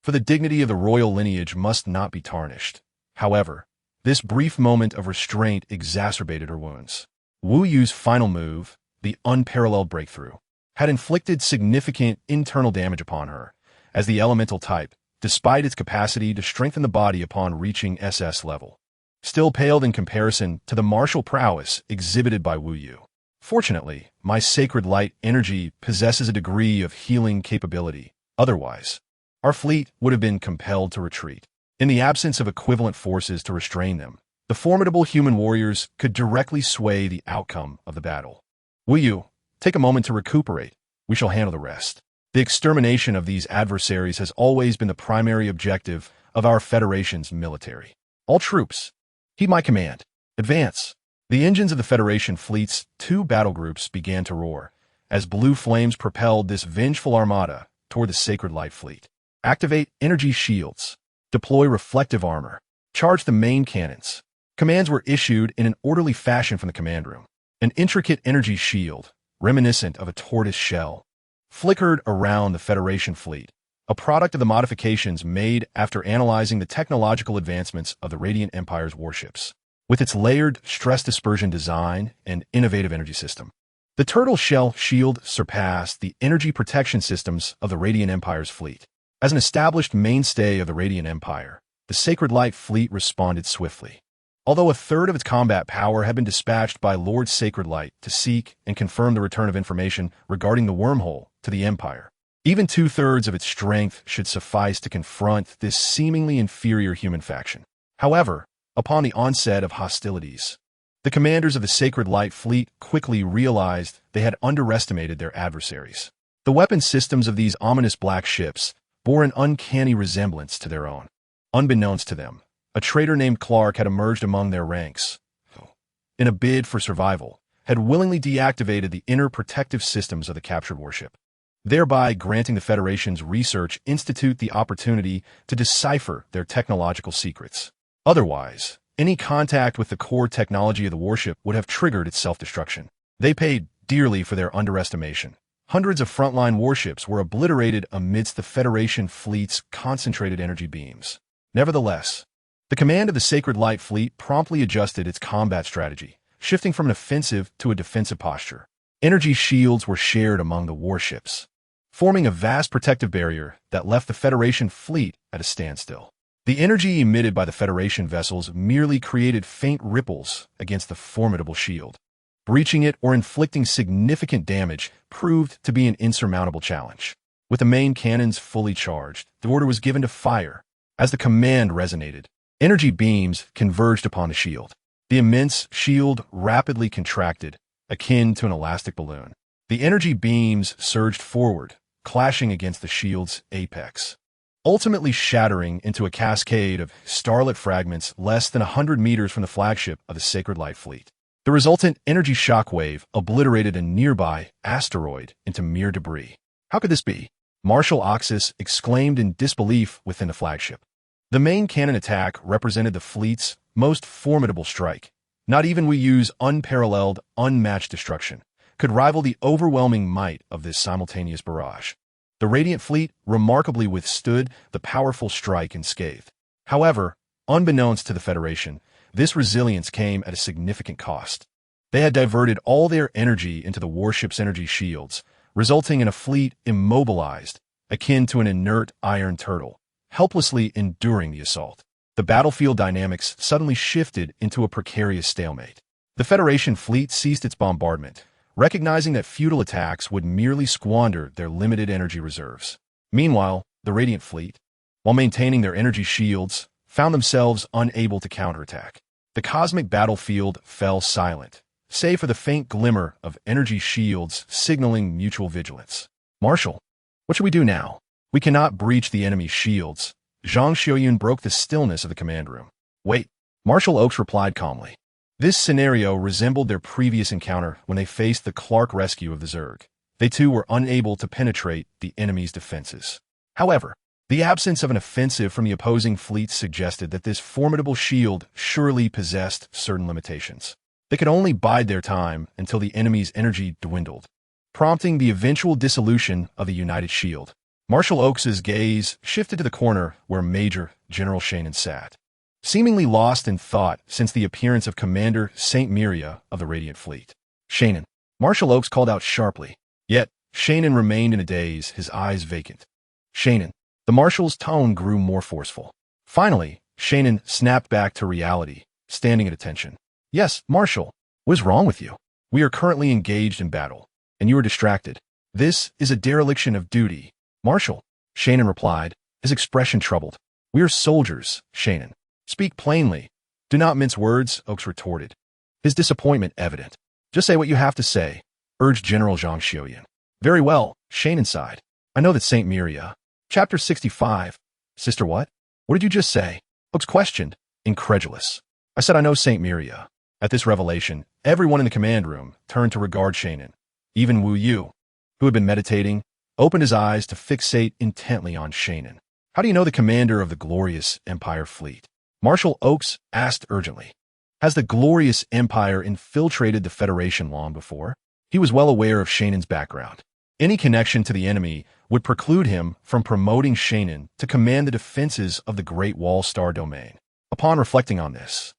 For the dignity of the royal lineage must not be tarnished. However, this brief moment of restraint exacerbated her wounds. Wu Yu's final move, the unparalleled breakthrough, had inflicted significant internal damage upon her, as the elemental type, despite its capacity to strengthen the body upon reaching SS level, still paled in comparison to the martial prowess exhibited by Wu Yu. Fortunately, my sacred light energy possesses a degree of healing capability. Otherwise, our fleet would have been compelled to retreat. In the absence of equivalent forces to restrain them, the formidable human warriors could directly sway the outcome of the battle. Wu Yu, take a moment to recuperate. We shall handle the rest. The extermination of these adversaries has always been the primary objective of our Federation's military. All troops, heed my command. Advance. The engines of the Federation fleet's 2 battle groups began to roar, as blue flames propelled this vengeful armada toward the Sacred Light fleet. Activate energy shields. Deploy reflective armor. Charge the main cannons. Commands were issued in an orderly fashion from the command room. An intricate energy shield, reminiscent of a tortoise shell, flickered around the Federation fleet, a product of the modifications made after analyzing the technological advancements of the Radiant Empire's warships. With its layered stress dispersion design and innovative energy system, the turtle shell shield surpassed the energy protection systems of the Radiant Empire's fleet. As an established mainstay of the Radiant Empire, the Sacred Light fleet responded swiftly. Although a third of its combat power had been dispatched by Lord Sacred Light to seek and confirm the return of information regarding the wormhole to the Empire, even 2/3 of its strength should suffice to confront this seemingly inferior human faction. However, upon the onset of hostilities. The commanders of the Sacred Light Fleet quickly realized they had underestimated their adversaries. The weapon systems of these ominous black ships bore an uncanny resemblance to their own. Unbeknownst to them, a traitor named Clark had emerged among their ranks. In a bid for survival, had willingly deactivated the inner protective systems of the captured warship, thereby granting the Federation's Research Institute the opportunity to decipher their technological secrets. Otherwise, any contact with the core technology of the warship would have triggered its self-destruction. They paid dearly for their underestimation. Hundreds of frontline warships were obliterated amidst the Federation fleet's concentrated energy beams. Nevertheless, the command of the Sacred Light Fleet promptly adjusted its combat strategy, shifting from an offensive to a defensive posture. Energy shields were shared among the warships, forming a vast protective barrier that left the Federation fleet at a standstill. The energy emitted by the Federation vessels merely created faint ripples against the formidable shield. Breaching it or inflicting significant damage proved to be an insurmountable challenge. With the main cannons fully charged, the order was given to fire. As the command resonated, energy beams converged upon the shield. The immense shield rapidly contracted, akin to an elastic balloon. The energy beams surged forward, clashing against the shield's apex, ultimately shattering into a cascade of starlit fragments less than 100 meters from the flagship of the Sacred Light Fleet. The resultant energy shockwave obliterated a nearby asteroid into mere debris. How could this be? Marshal Oxus exclaimed in disbelief within the flagship. The main cannon attack represented the fleet's most formidable strike. Not even we use unparalleled, unmatched destruction could rival the overwhelming might of this simultaneous barrage. The Radiant fleet remarkably withstood the powerful strike unscathed. However, unbeknownst to the Federation, this resilience came at a significant cost. They had diverted all their energy into the warship's energy shields, resulting in a fleet immobilized, akin to an inert iron turtle, helplessly enduring the assault. The battlefield dynamics suddenly shifted into a precarious stalemate. The Federation fleet ceased its bombardment, recognizing that futile attacks would merely squander their limited energy reserves. Meanwhile, the Radiant fleet, while maintaining their energy shields, found themselves unable to counterattack. The cosmic battlefield fell silent, save for the faint glimmer of energy shields signaling mutual vigilance. Marshal, what should we do now? We cannot breach the enemy's shields. Zhang Xiaoyun broke the stillness of the command room. Wait, Marshal Oakes replied calmly. This scenario resembled their previous encounter when they faced the Clark rescue of the Zerg. They too were unable to penetrate the enemy's defenses. However, the absence of an offensive from the opposing fleet suggested that this formidable shield surely possessed certain limitations. They could only bide their time until the enemy's energy dwindled, prompting the eventual dissolution of the united shield. Marshal Oakes's gaze shifted to the corner where Major General Xia Nan sat, seemingly lost in thought since the appearance of Commander St. Miria of the Radiant Fleet. Xia Nan, Marshal Oakes called out sharply. Yet, Xia Nan remained in a daze, his eyes vacant. Xia Nan, the Marshal's tone grew more forceful. Finally, Xia Nan snapped back to reality, standing at attention. Yes, Marshal, what is wrong with you? We are currently engaged in battle, and you are distracted. This is a dereliction of duty. Marshal, Xia Nan replied, his expression troubled. We are soldiers, Xia Nan. Speak plainly. Do not mince words, Oakes retorted, his disappointment evident. Just say what you have to say, urged General Zhang Xiaoyun. Very well, Xia Nan sighed. I know that St. Miria. Chapter 65. Sister what? What did you just say? Oakes questioned, incredulous. I said I know St. Miria. At this revelation, everyone in the command room turned to regard Xia Nan. Even Wu Yu, who had been meditating, opened his eyes to fixate intently on Xia Nan. How do you know the commander of the glorious Empire fleet? Marshal Oakes asked urgently. Has the glorious Empire infiltrated the Federation long before? He was well aware of Xia Nan's background. Any connection to the enemy would preclude him from promoting Xia Nan to command the defenses of the Great Wall Star domain. Upon reflecting on this,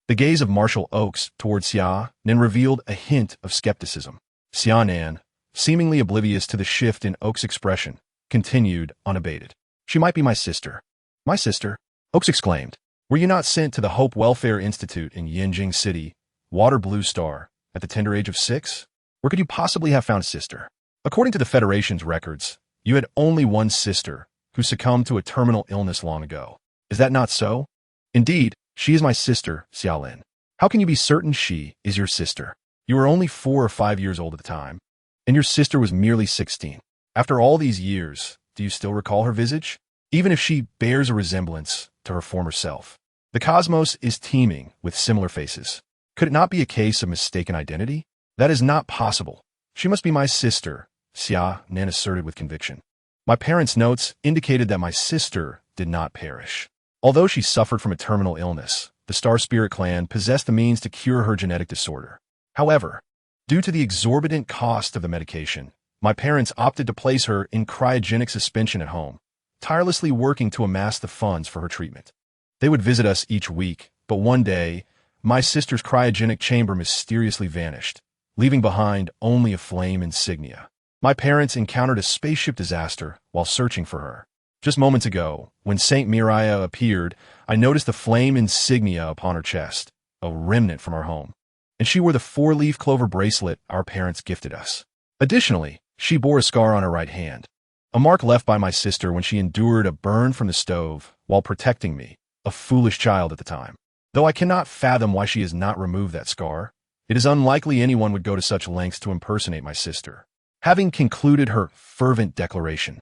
the gaze of Marshal Oakes toward Xia Nan revealed a hint of skepticism. Xia Nan, seemingly oblivious to the shift in Oakes' expression, continued unabated. She might be my sister. My sister? Oakes exclaimed. Were you not sent to the Hope Welfare Institute in Yinjing City, Water Blue Star, at the tender age of 6? Where could you possibly have found a sister? According to the Federation's records, you had only one sister who succumbed to a terminal illness long ago. Is that not so? Indeed, She is my sister, Xia Nan. How can you be certain she is your sister? You were only 4 or 5 years old at the time, and your sister was merely 16. After all these years, do you still recall her visage? Even if she bears a resemblance to her former self. The cosmos is teeming with similar faces. Could it not be a case of mistaken identity? That is not possible. She must be my sister, Xia Nan asserted with conviction. My parents' notes indicated that my sister did not perish. Although she suffered from a terminal illness, the Star Spirit clan possessed the means to cure her genetic disorder. However, due to the exorbitant cost of the medication, my parents opted to place her in cryogenic suspension at home, tirelessly working to amass the funds for her treatment. They would visit us each week, but one day, my sister's cryogenic chamber mysteriously vanished, leaving behind only a flame insignia. My parents encountered a spaceship disaster while searching for her. Just moments ago, when Saint Miriah appeared, I noticed the flame insignia upon her chest, a remnant from our home. And she wore the 4-leaf clover bracelet our parents gifted us. Additionally, she bore a scar on her right hand, a mark left by my sister when she endured a burn from the stove while protecting me, a foolish child at the time. Though I cannot fathom why she has not removed that scar, it is unlikely anyone would go to such lengths to impersonate my sister. Having concluded her fervent declaration,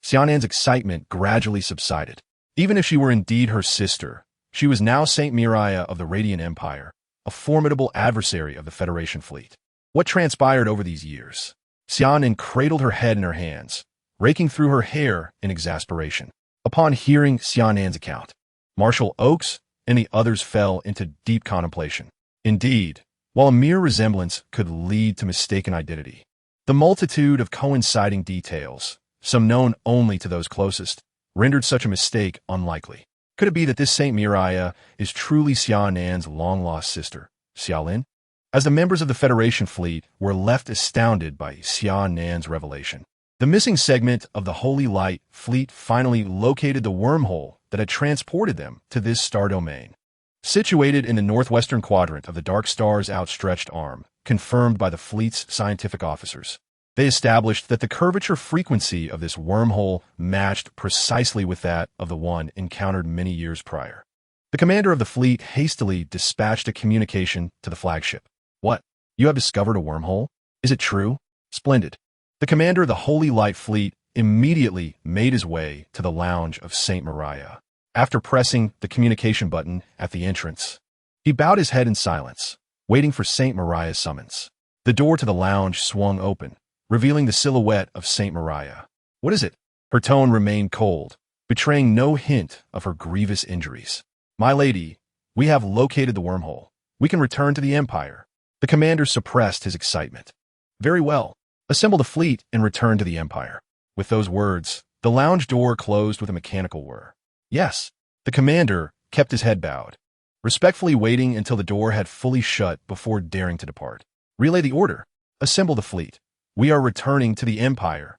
Xia Nan's excitement gradually subsided. Even if she were indeed her sister, she was now Saint Miriah of the Radiant Empire, a formidable adversary of the Federation fleet. What transpired over these years? Xia Nan cradled her head in her hands, raking through her hair in exasperation. Upon hearing Xia Nan's account, Marshal Oaks and the others fell into deep contemplation. Indeed, while a mere resemblance could lead to mistaken identity, the multitude of coinciding details, some known only to those closest, rendered such a mistake unlikely. Could it be that this Saint Miriah is truly Xia Nan's long-lost sister, Xia Lin? As the members of the Federation fleet were left astounded by Xia Nan's revelation, the missing segment of the Holy Light fleet finally located the wormhole that had transported them to this star domain. Situated in the northwestern quadrant of the Dark Star's outstretched arm, confirmed by the fleet's scientific officers, they established that the curvature frequency of this wormhole matched precisely with that of the one encountered many years prior. The commander of the fleet hastily dispatched a communication to the flagship. What? You have discovered a wormhole? Is it true? Splendid. The commander of the Holy Light fleet immediately made his way to the lounge of Saint Miriah. After pressing the communication button at the entrance, he bowed his head in silence, waiting for Saint Miriah's summons. The door to the lounge swung open, revealing the silhouette of Saint Miriah. What is it? Her tone remained cold, betraying no hint of her grievous injuries. My lady, we have located the wormhole. We can return to the Empire. The commander suppressed his excitement. Very well. Assemble the fleet and return to the Empire. With those words, the lounge door closed with a mechanical whir. Yes. The commander kept his head bowed, respectfully waiting until the door had fully shut before daring to depart. Relay the order. Assemble the fleet. We are returning to the Empire.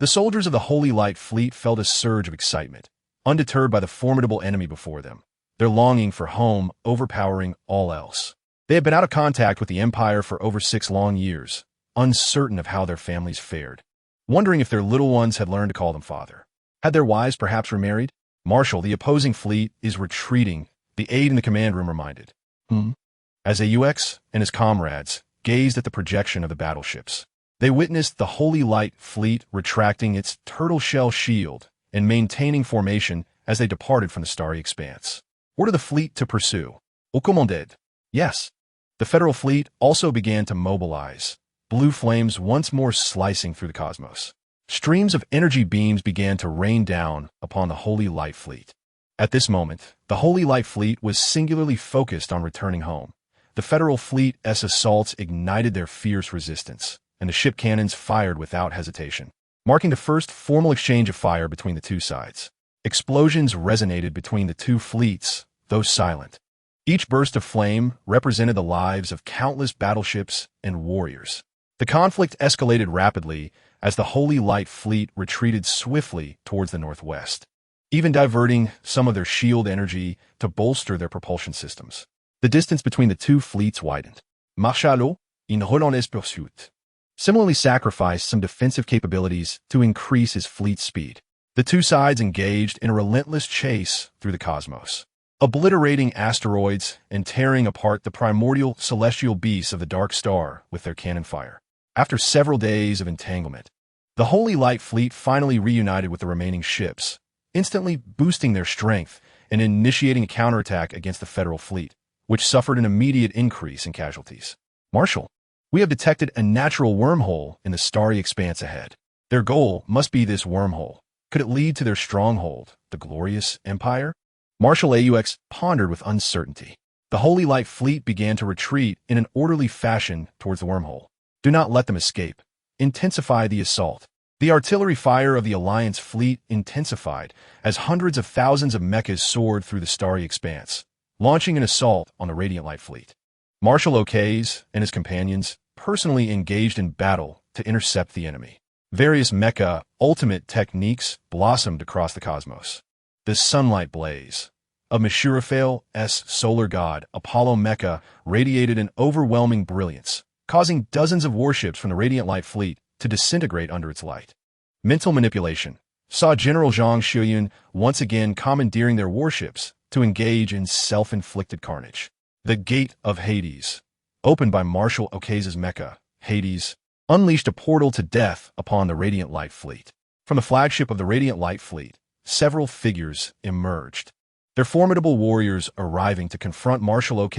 The soldiers of the Holy Light fleet felt a surge of excitement, undeterred by the formidable enemy before them, their longing for home overpowering all else. They had been out of contact with the Empire for over 6 long years, uncertain of how their families fared, wondering if their little ones had learned to call them father. Had their wives perhaps remarried? Marshal, the opposing fleet is retreating, the aide in the command room reminded. As AUX and his comrades gazed at the projection of the battleships, they witnessed the Holy Light fleet retracting its turtle shell shield and maintaining formation as they departed from the starry expanse. Order the fleet to pursue. Au commanded. Yes. The Federal fleet also began to mobilize, blue flames once more slicing through the cosmos. Streams of energy beams began to rain down upon the Holy Light fleet. At this moment, the Holy Light fleet was singularly focused on returning home. The Federal fleet's assaults ignited their fierce resistance, and the ship cannons fired without hesitation, marking the first formal exchange of fire between the two sides. Explosions resonated between the two fleets, though silent. Each burst of flame represented the lives of countless battleships and warriors. The conflict escalated rapidly as the Holy Light fleet retreated swiftly towards the northwest, even diverting some of their shield energy to bolster their propulsion systems. The distance between the two fleets widened. Marshal, in relentless pursuit, similarly sacrificed some defensive capabilities to increase his fleet's speed. The two sides engaged in a relentless chase through the cosmos. obliterating asteroids and tearing apart the primordial celestial beasts of the dark star with their cannon fire. After several days of entanglement, the Holy Light Fleet finally reunited with the remaining ships, instantly boosting their strength and initiating a counterattack against the Federal fleet, which suffered an immediate increase in casualties. Marshal, we have detected a natural wormhole in the starry expanse ahead. Their goal must be this wormhole. Could it lead to their stronghold, the glorious Empire? Marshal Aux pondered with uncertainty. The Holy Light Fleet began to retreat in an orderly fashion towards the wormhole. Do not let them escape. Intensify the assault. The artillery fire of the Alliance fleet intensified as hundreds of thousands of mechas soared through the starry expanse, launching an assault on the Radiant Light Fleet. Marshal Aux and his companions personally engaged in battle to intercept the enemy. Various mecha ultimate techniques blossomed across the cosmos. The sunlight blaze of Mythical-Grade solar god Apollo Mecha radiated an overwhelming brilliance, causing dozens of warships from the Radiant Light Fleet to disintegrate under its light. Mental manipulation saw General Zhang Shuyun once again commandeering their warships to engage in self-inflicted carnage. The Gate of Hades, opened by Marshal Aux's Mecha, Hades, unleashed a portal to death upon the Radiant Light Fleet. From the flagship of the Radiant Light Fleet, several figures emerged, their formidable warriors arriving to confront Marshal Aux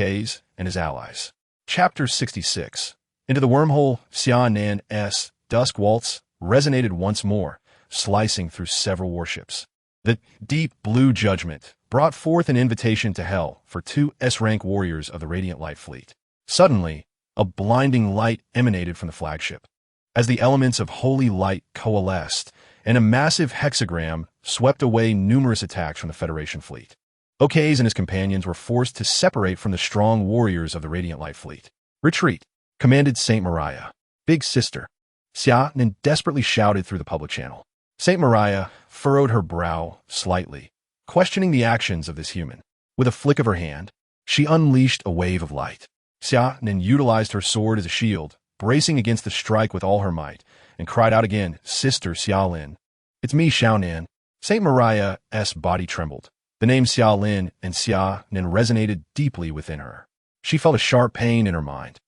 and his allies. Chapter 66. Into the wormhole, Xia Nan's Dusk Waltz resonated once more, slicing through several warships. The Deep Blue Judgment brought forth an invitation to hell for two S-rank warriors of the Radiant Light Fleet. Suddenly, a blinding light emanated from the flagship. As the elements of holy light coalesced, and a massive hexagram swept away numerous attacks from the Federation fleet. Aux and his companions were forced to separate from the strong warriors of the Radiant Light Fleet. Retreat, commanded Saint Maria. Big Sister. Xia Nan desperately shouted through the public channel. Saint Maria furrowed her brow slightly, questioning the actions of this human. With a flick of her hand, she unleashed a wave of light. Xia Nan utilized her sword as a shield, bracing against the strike with all her might, and cried out again, "Sister Xia Lin." "It's me, Xia Nan." Saint Maria's body trembled. The name Xia Lin and Xia Nan resonated deeply within her. She felt a sharp pain in her mind,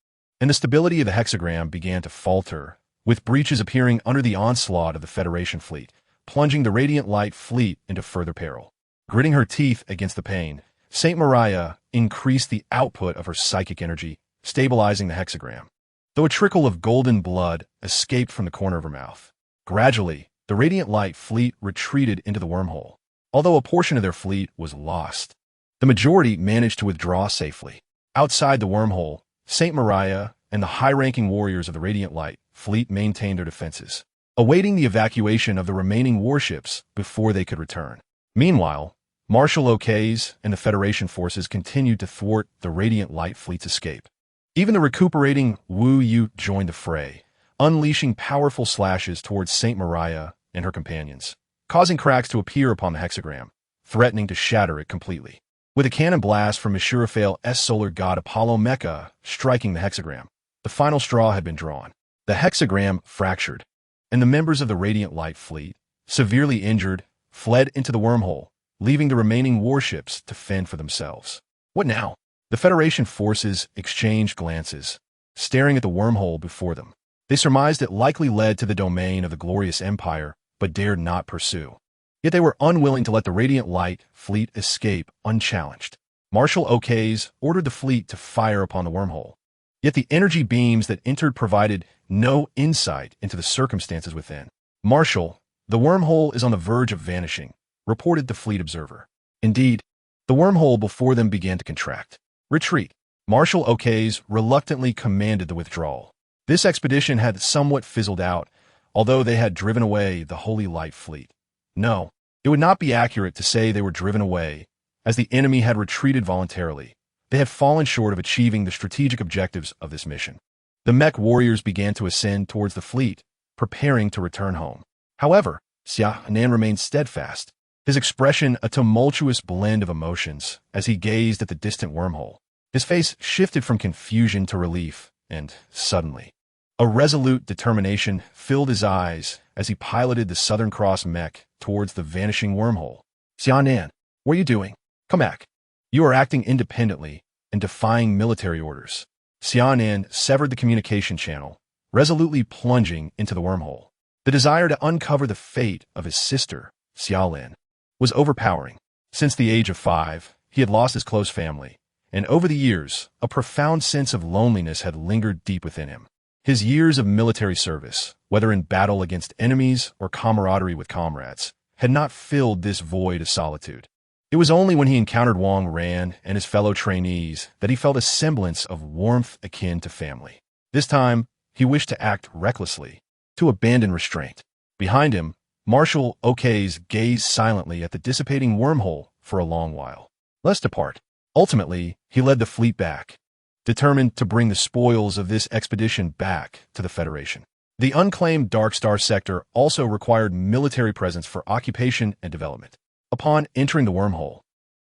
and the stability of the hexagram began to falter, with breaches appearing under the onslaught of the Federation fleet, plunging the Radiant Light Fleet into further peril. Gritting her teeth against the pain, Saint Maria increased the output of her psychic energy, stabilizing the hexagram, though a trickle of golden blood escaped from the corner of her mouth. Gradually, the Radiant Light Fleet retreated into the wormhole. Although a portion of their fleet was lost, the majority managed to withdraw safely. Outside the wormhole, Saint Maria and the high-ranking warriors of the Radiant Light Fleet maintained their defenses, awaiting the evacuation of the remaining warships before they could return. Meanwhile, Marshal Aux's and the Federation forces continued to thwart the Radiant Light Fleet's escape. Even the recuperating Wu Yu joined the fray, unleashing powerful slashes towards Saint Maria and her companions, causing cracks to appear upon the hexagram, threatening to shatter it completely. With a cannon blast from Mythical-Grade solar god Apollo Mecha striking the hexagram, the final straw had been drawn. The hexagram fractured, and the members of the Radiant Light Fleet, severely injured, fled into the wormhole, leaving the remaining warships to fend for themselves. What now? The Federation forces exchanged glances, staring at the wormhole before them. They surmised it likely led to the domain of the glorious Empire, but dared not pursue. Yet they were unwilling to let the Radiant Light Fleet escape unchallenged. Marshal Aux ordered the fleet to fire upon the wormhole. Yet the energy beams that entered provided no insight into the circumstances within. "Marshal, the wormhole is on the verge of vanishing," reported the fleet observer. Indeed, the wormhole before them began to contract. "Retreat." Marshal Aux reluctantly commanded the withdrawal. This expedition had somewhat fizzled out, although they had driven away the Holy Light Fleet. No, it would not be accurate to say they were driven away, as the enemy had retreated voluntarily. They had fallen short of achieving the strategic objectives of this mission. The mech warriors began to ascend towards the fleet, preparing to return home. However, Xia Nan remained steadfast, his expression a tumultuous blend of emotions as he gazed at the distant wormhole. His face shifted from confusion to relief, and, suddenly, a resolute determination filled his eyes as he piloted the Southern Cross mech towards the vanishing wormhole. "Xia Nan, what are you doing? Come back." You are acting independently and defying military orders. Xia Nan severed the communication channel, resolutely plunging into the wormhole. The desire to uncover the fate of his sister, Xia Nan, was overpowering. Since the age of 5, he had lost his close family, and over the years, a profound sense of loneliness had lingered deep within him. His years of military service, whether in battle against enemies or camaraderie with comrades, had not filled this void of solitude. It was only when he encountered Wang Ran and his fellow trainees that he felt a semblance of warmth akin to family. This time, he wished to act recklessly, to abandon restraint. Behind him, Marshal Okays gazed silently at the dissipating wormhole for a long while. Let's depart. Ultimately, he led the fleet back, determined to bring the spoils of this expedition back to the Federation. The unclaimed Dark Star sector also required military presence for occupation and development. Upon entering the wormhole,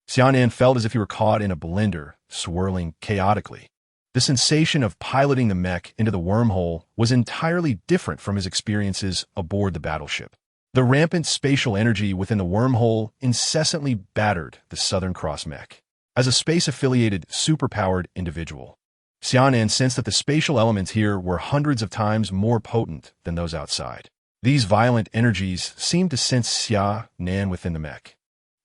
Xia Nan felt as if he were caught in a blender, swirling chaotically. The sensation of piloting the mech into the wormhole was entirely different from his experiences aboard the battleship. The rampant spatial energy within the wormhole incessantly battered the Southern Cross mech. As a space-affiliated, superpowered individual, Xia Nan sensed that the spatial elements here were hundreds of times more potent than those outside. These violent energies seemed to sense Xia Nan within the mech,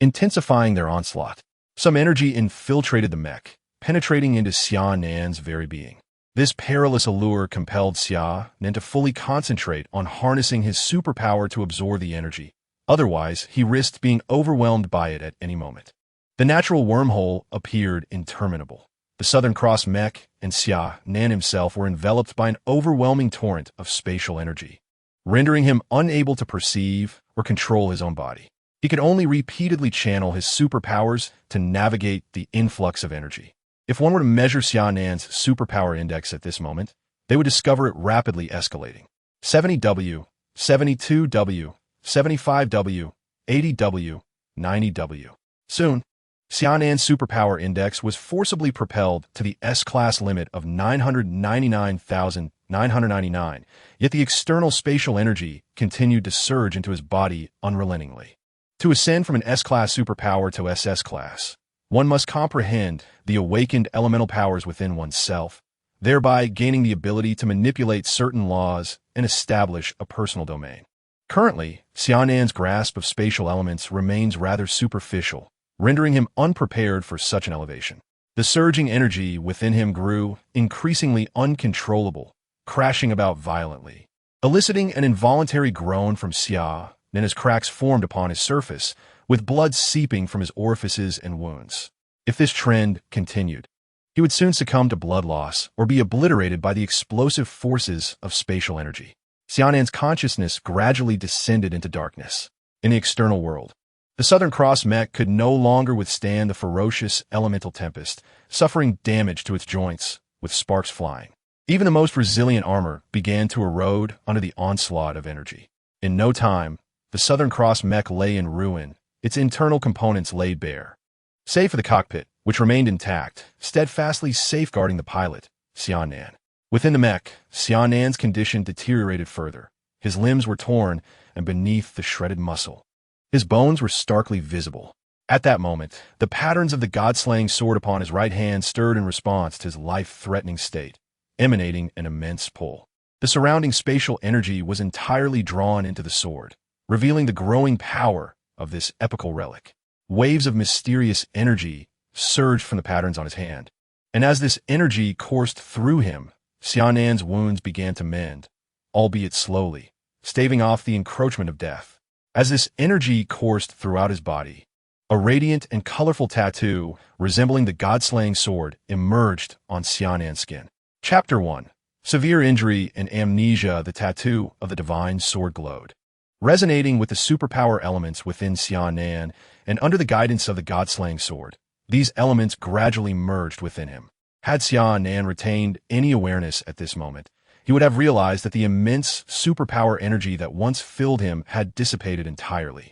intensifying their onslaught. Some energy infiltrated the mech, penetrating into Xia Nan's very being. This perilous allure compelled Xia Nan to fully concentrate on harnessing his superpower to absorb the energy. Otherwise, he risked being overwhelmed by it at any moment. The natural wormhole appeared interminable. The Southern Cross mech and Xia Nan himself were enveloped by an overwhelming torrent of spatial energy, rendering him unable to perceive or control his own body. He could only repeatedly channel his superpowers to navigate the influx of energy. If one were to measure Xia Nan's superpower index at this moment, they would discover it rapidly escalating. 70W, 72W, 75W, 80W, 90W. Soon, Xia Nan's superpower index was forcibly propelled to the S-class limit of 999,999, yet the external spatial energy continued to surge into his body unrelentingly. To ascend from an S-class superpower to SS-class, one must comprehend the awakened elemental powers within oneself, thereby gaining the ability to manipulate certain laws and establish a personal domain. Currently, Xia Nan's grasp of spatial elements remains rather superficial, rendering him unprepared for such an elevation. The surging energy within him grew increasingly uncontrollable, crashing about violently, eliciting an involuntary groan from Xia Nan as cracks formed upon his surface, with blood seeping from his orifices and wounds. If this trend continued, he would soon succumb to blood loss or be obliterated by the explosive forces of spatial energy. Xia Nan's consciousness gradually descended into darkness. In the external world, the Southern Cross mech could no longer withstand the ferocious elemental tempest, suffering damage to its joints, with sparks flying. Even the most resilient armor began to erode under the onslaught of energy. In no time, the Southern Cross mech lay in ruin, its internal components laid bare. Save for the cockpit, which remained intact, steadfastly safeguarding the pilot, Xia Nan. Within the mech, Xia Nan's condition deteriorated further. His limbs were torn, and beneath the shredded muscle, his bones were starkly visible. At that moment, the patterns of the god-slaying sword upon his right hand stirred in response to his life-threatening state, emanating an immense pull. The surrounding spatial energy was entirely drawn into the sword, revealing the growing power of this epical relic. Waves of mysterious energy surged from the patterns on his hand, and as this energy coursed through him, Xia Nan's wounds began to mend, albeit slowly, staving off the encroachment of death. As this energy coursed throughout his body, a radiant and colorful tattoo resembling the god-slaying sword emerged on Xia Nan's skin. Chapter 1. Severe Injury and Amnesia. The tattoo of the divine sword glowed, resonating with the superpower elements within Xia Nan, and under the guidance of the god-slaying sword, these elements gradually merged within him. Had Xia Nan retained any awareness at this moment, he would have realized that the immense superpower energy that once filled him had dissipated entirely,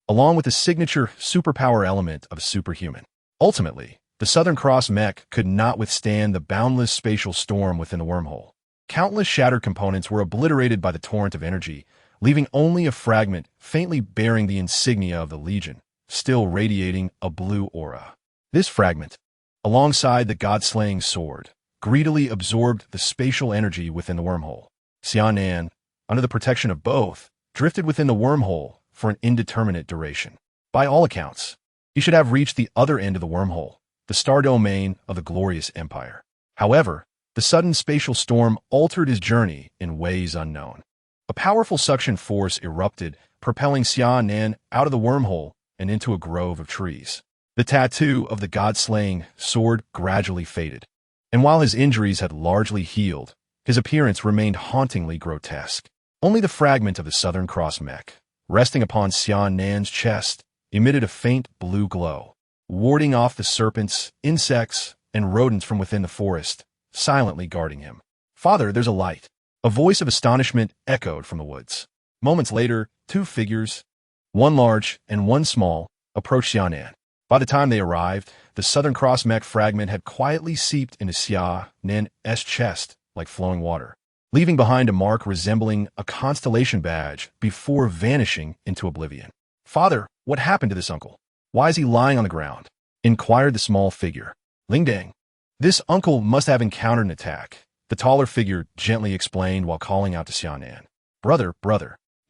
along with the signature superpower element of superhuman. Ultimately, the Southern Cross mech could not withstand the boundless spatial storm within the wormhole. Countless shattered components were obliterated by the torrent of energy, leaving only a fragment faintly bearing the insignia of the Legion, still radiating a blue aura. This fragment, alongside the god-slaying sword, greedily absorbed the spatial energy within the wormhole. Xia Nan, under the protection of both, drifted within the wormhole for an indeterminate duration. By all accounts, he should have reached the other end of the wormhole, the star domain of the glorious empire. However, the sudden spatial storm altered his journey in ways unknown. A powerful suction force erupted, propelling Xia Nan out of the wormhole and into a grove of trees. The tattoo of the god-slaying sword gradually faded, and while his injuries had largely healed, his appearance remained hauntingly grotesque. Only the fragment of the Southern Cross mech, resting upon Xia Nan's chest, emitted a faint blue glow, warding off the serpents, insects, and rodents from within the forest, silently guarding him. "Father, there's a light." A voice of astonishment echoed from the woods. Moments later, two figures, one large and one small, approached Xia Nan. By the time they arrived, the Southern Cross mech fragment had quietly seeped into Xia Nan's chest like flowing water, leaving behind a mark resembling a constellation badge before vanishing into oblivion. "Father, what happened to this uncle? Why is he lying on the ground?" inquired the small figure. "Lingdang. This uncle must have encountered an attack," the taller figure gently explained while calling out to Xia Nan. Brother.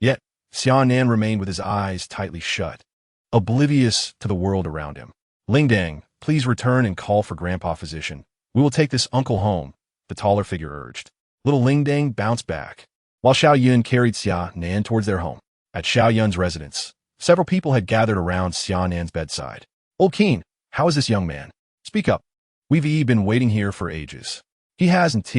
Yet, Xia Nan remained with his eyes tightly shut, oblivious to the world around him. "Lingdang, please return and call for Grandpa Physician. We will take this uncle home," the taller figure urged. Little Lingdang bounced back, while Xiao Yun carried Xia Nan towards their home. At Xiao Yun's residence, several people had gathered around Xia Nan's bedside. "Old Keen, how is this young man? Speak up. We've been waiting here for ages." "He hasn't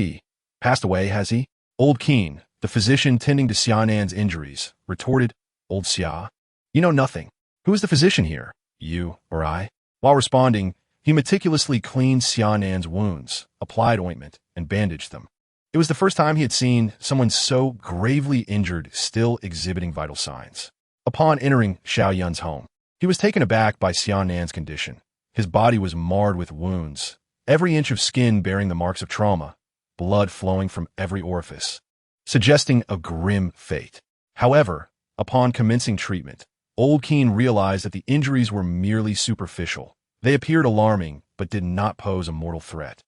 passed away, has he?" Old Keen, the physician tending to Xia Nan's injuries, retorted. "Old Xia, you know nothing. Who is the physician here, you or I?" While responding, he meticulously cleaned Xia Nan's wounds, applied ointment, and bandaged them. It was the first time he had seen someone so gravely injured still exhibiting vital signs. Upon entering Xiao Yun's home, he was taken aback by Xia Nan's condition. His body was marred with wounds, every inch of skin bearing the marks of trauma, blood flowing from every orifice, suggesting a grim fate. However, upon commencing treatment, Old Keen realized that the injuries were merely superficial. They appeared alarming, but did not pose a mortal threat.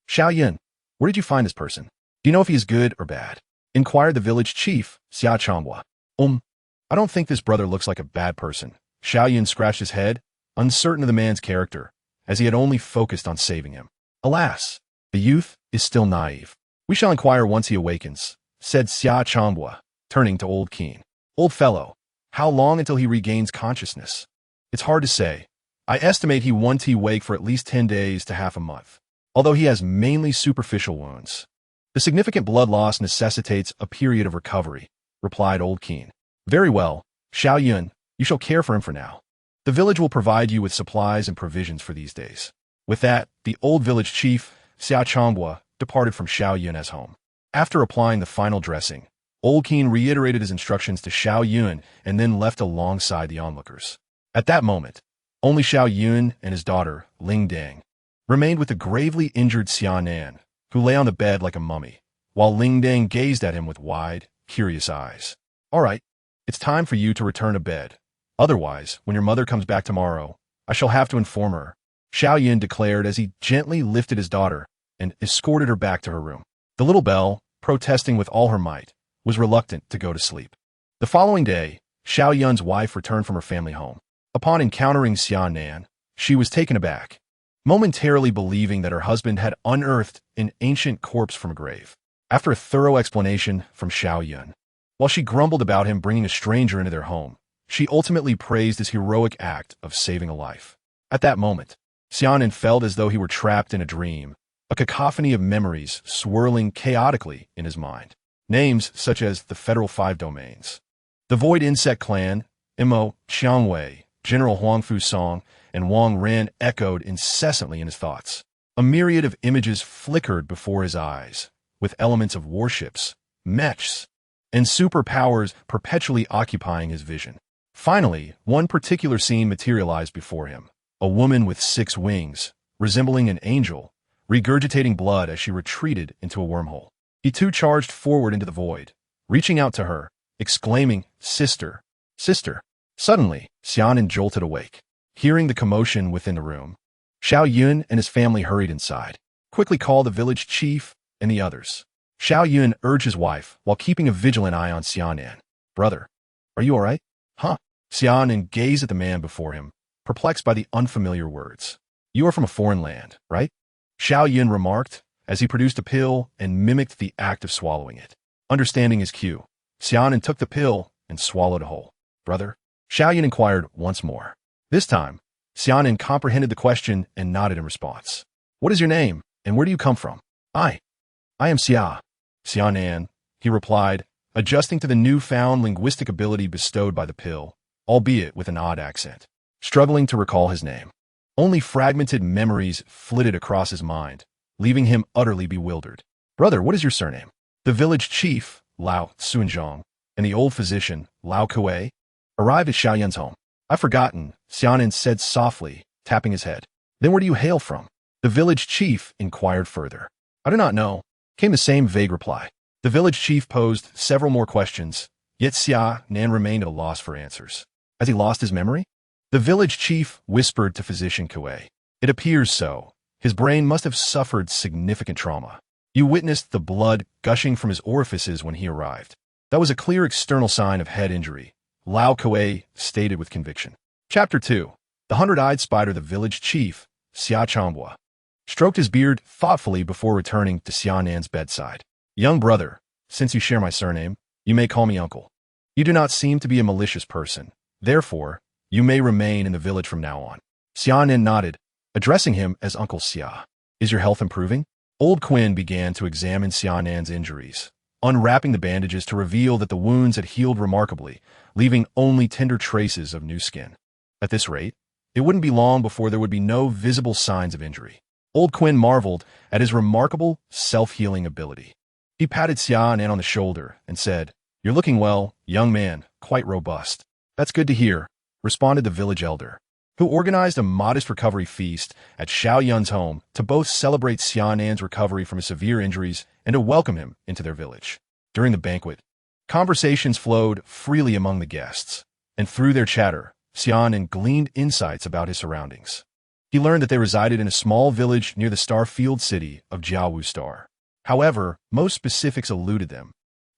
"Xiao Yun, where did you find this person? Do you know if he is good or bad?" inquired the village chief, Xia Changhua. I don't think this brother looks like a bad person." Xiao Yun scratched his head, uncertain of the man's character, as he had only focused on saving him. "Alas, the youth is still naive. We shall inquire once he awakens," said Xia Changhua, turning to Old Keen. "Old fellow, how long until he regains consciousness?" "It's hard to say. I estimate he won't wake for at least 10 days to half a month, although he has mainly superficial wounds. The significant blood loss necessitates a period of recovery," replied Old Keen. "Very well, Xiao Yun, you shall care for him for now. The village will provide you with supplies and provisions for these days." With that, the old village chief, Xia Changhua, departed from Xiao Yun's home. After applying the final dressing, Old Keen reiterated his instructions to Xiao Yun and then left alongside the onlookers. At that moment, only Xiao Yun and his daughter, Ling Dang, remained with the gravely injured Xia Nan, who lay on the bed like a mummy, while Ling Dang gazed at him with wide, curious eyes. "All right, it's time for you to return to bed. Otherwise, when your mother comes back tomorrow, I shall have to inform her," Xiao Yun declared as he gently lifted his daughter and escorted her back to her room. The little belle, protesting with all her might, was reluctant to go to sleep. The following day, Xiao Yun's wife returned from her family home. Upon encountering Xia Nan, she was taken aback, momentarily believing that her husband had unearthed an ancient corpse from a grave. After a thorough explanation from Xiao Yun, while she grumbled about him bringing a stranger into their home, she ultimately praised his heroic act of saving a life. At that moment, Xia Nan felt as though he were trapped in a dream, a cacophony of memories swirling chaotically in his mind. Names such as the Federal Five Domains, the Void Insect Clan, Imo Xiangwei, General Huangfu Song, and Wang Ren echoed incessantly in his thoughts. A myriad of images flickered before his eyes, with elements of warships, mechs, and superpowers perpetually occupying his vision. Finally, one particular scene materialized before him. A woman with 6 wings, resembling an angel, regurgitating blood as she retreated into a wormhole. He too charged forward into the void, reaching out to her, exclaiming, "Sister, sister." Suddenly, Xia Nan jolted awake. Hearing the commotion within the room, Xiao Yun and his family hurried inside. Quickly call the village chief and the others. Xiao Yun urged his wife while keeping a vigilant eye on Xia Nan. Brother, are you all right? Huh? Xia Nan gazed at the man before him, perplexed by the unfamiliar words. You are from a foreign land, right? Xiao Yun remarked as he produced a pill and mimicked the act of swallowing it. Understanding his cue, Xia Nan took the pill and swallowed it whole. Brother? Xiao Yun inquired once more. This time, Xia Nan comprehended the question and nodded in response. What is your name, and where do you come from? I am Xia Nan, he replied, adjusting to the newfound linguistic ability bestowed by the pill, albeit with an odd accent. Struggling to recall his name. Only fragmented memories flitted across his mind, leaving him utterly bewildered. Brother, what is your surname? The village chief, Lao Sunzhong, and the old physician, Lao Kuei, arrived at Xiao Yun's home. I've forgotten, Xia Nan said softly, tapping his head. Then where do you hail from? The village chief inquired further. I do not know, came the same vague reply. The village chief posed several more questions, yet Xia Nan remained at a loss for answers. Has he lost his memory? The village chief whispered to physician Kuei. It appears so. His brain must have suffered significant trauma. You witnessed the blood gushing from his orifices when he arrived. That was a clear external sign of head injury, Lao Kuei stated with conviction. Chapter 2. The hundred-eyed spider. The village chief, Xia Chambua, stroked his beard thoughtfully before returning to Xia Nan's bedside. Young brother, since you share my surname, you may call me uncle. You do not seem to be a malicious person. Therefore, you may remain in the village from now on. Xia Nan nodded, addressing him as Uncle Xia. Is your health improving? Old Quinn began to examine Xia Nan's injuries, unwrapping the bandages to reveal that the wounds had healed remarkably, leaving only tender traces of new skin. At this rate, it wouldn't be long before there would be no visible signs of injury. Old Quinn marveled at his remarkable self-healing ability. He patted Xia Nan on the shoulder and said, You're looking well, young man, quite robust. That's good to hear, responded the village elder, who organized a modest recovery feast at Xiao Yun's home to both celebrate Xia Nan's recovery from his severe injuries and to welcome him into their village. During the banquet, conversations flowed freely among the guests, and through their chatter, Xia Nan gleaned insights about his surroundings. He learned that they resided in a small village near the star-filled city of Jiawu Star. However, most specifics eluded them,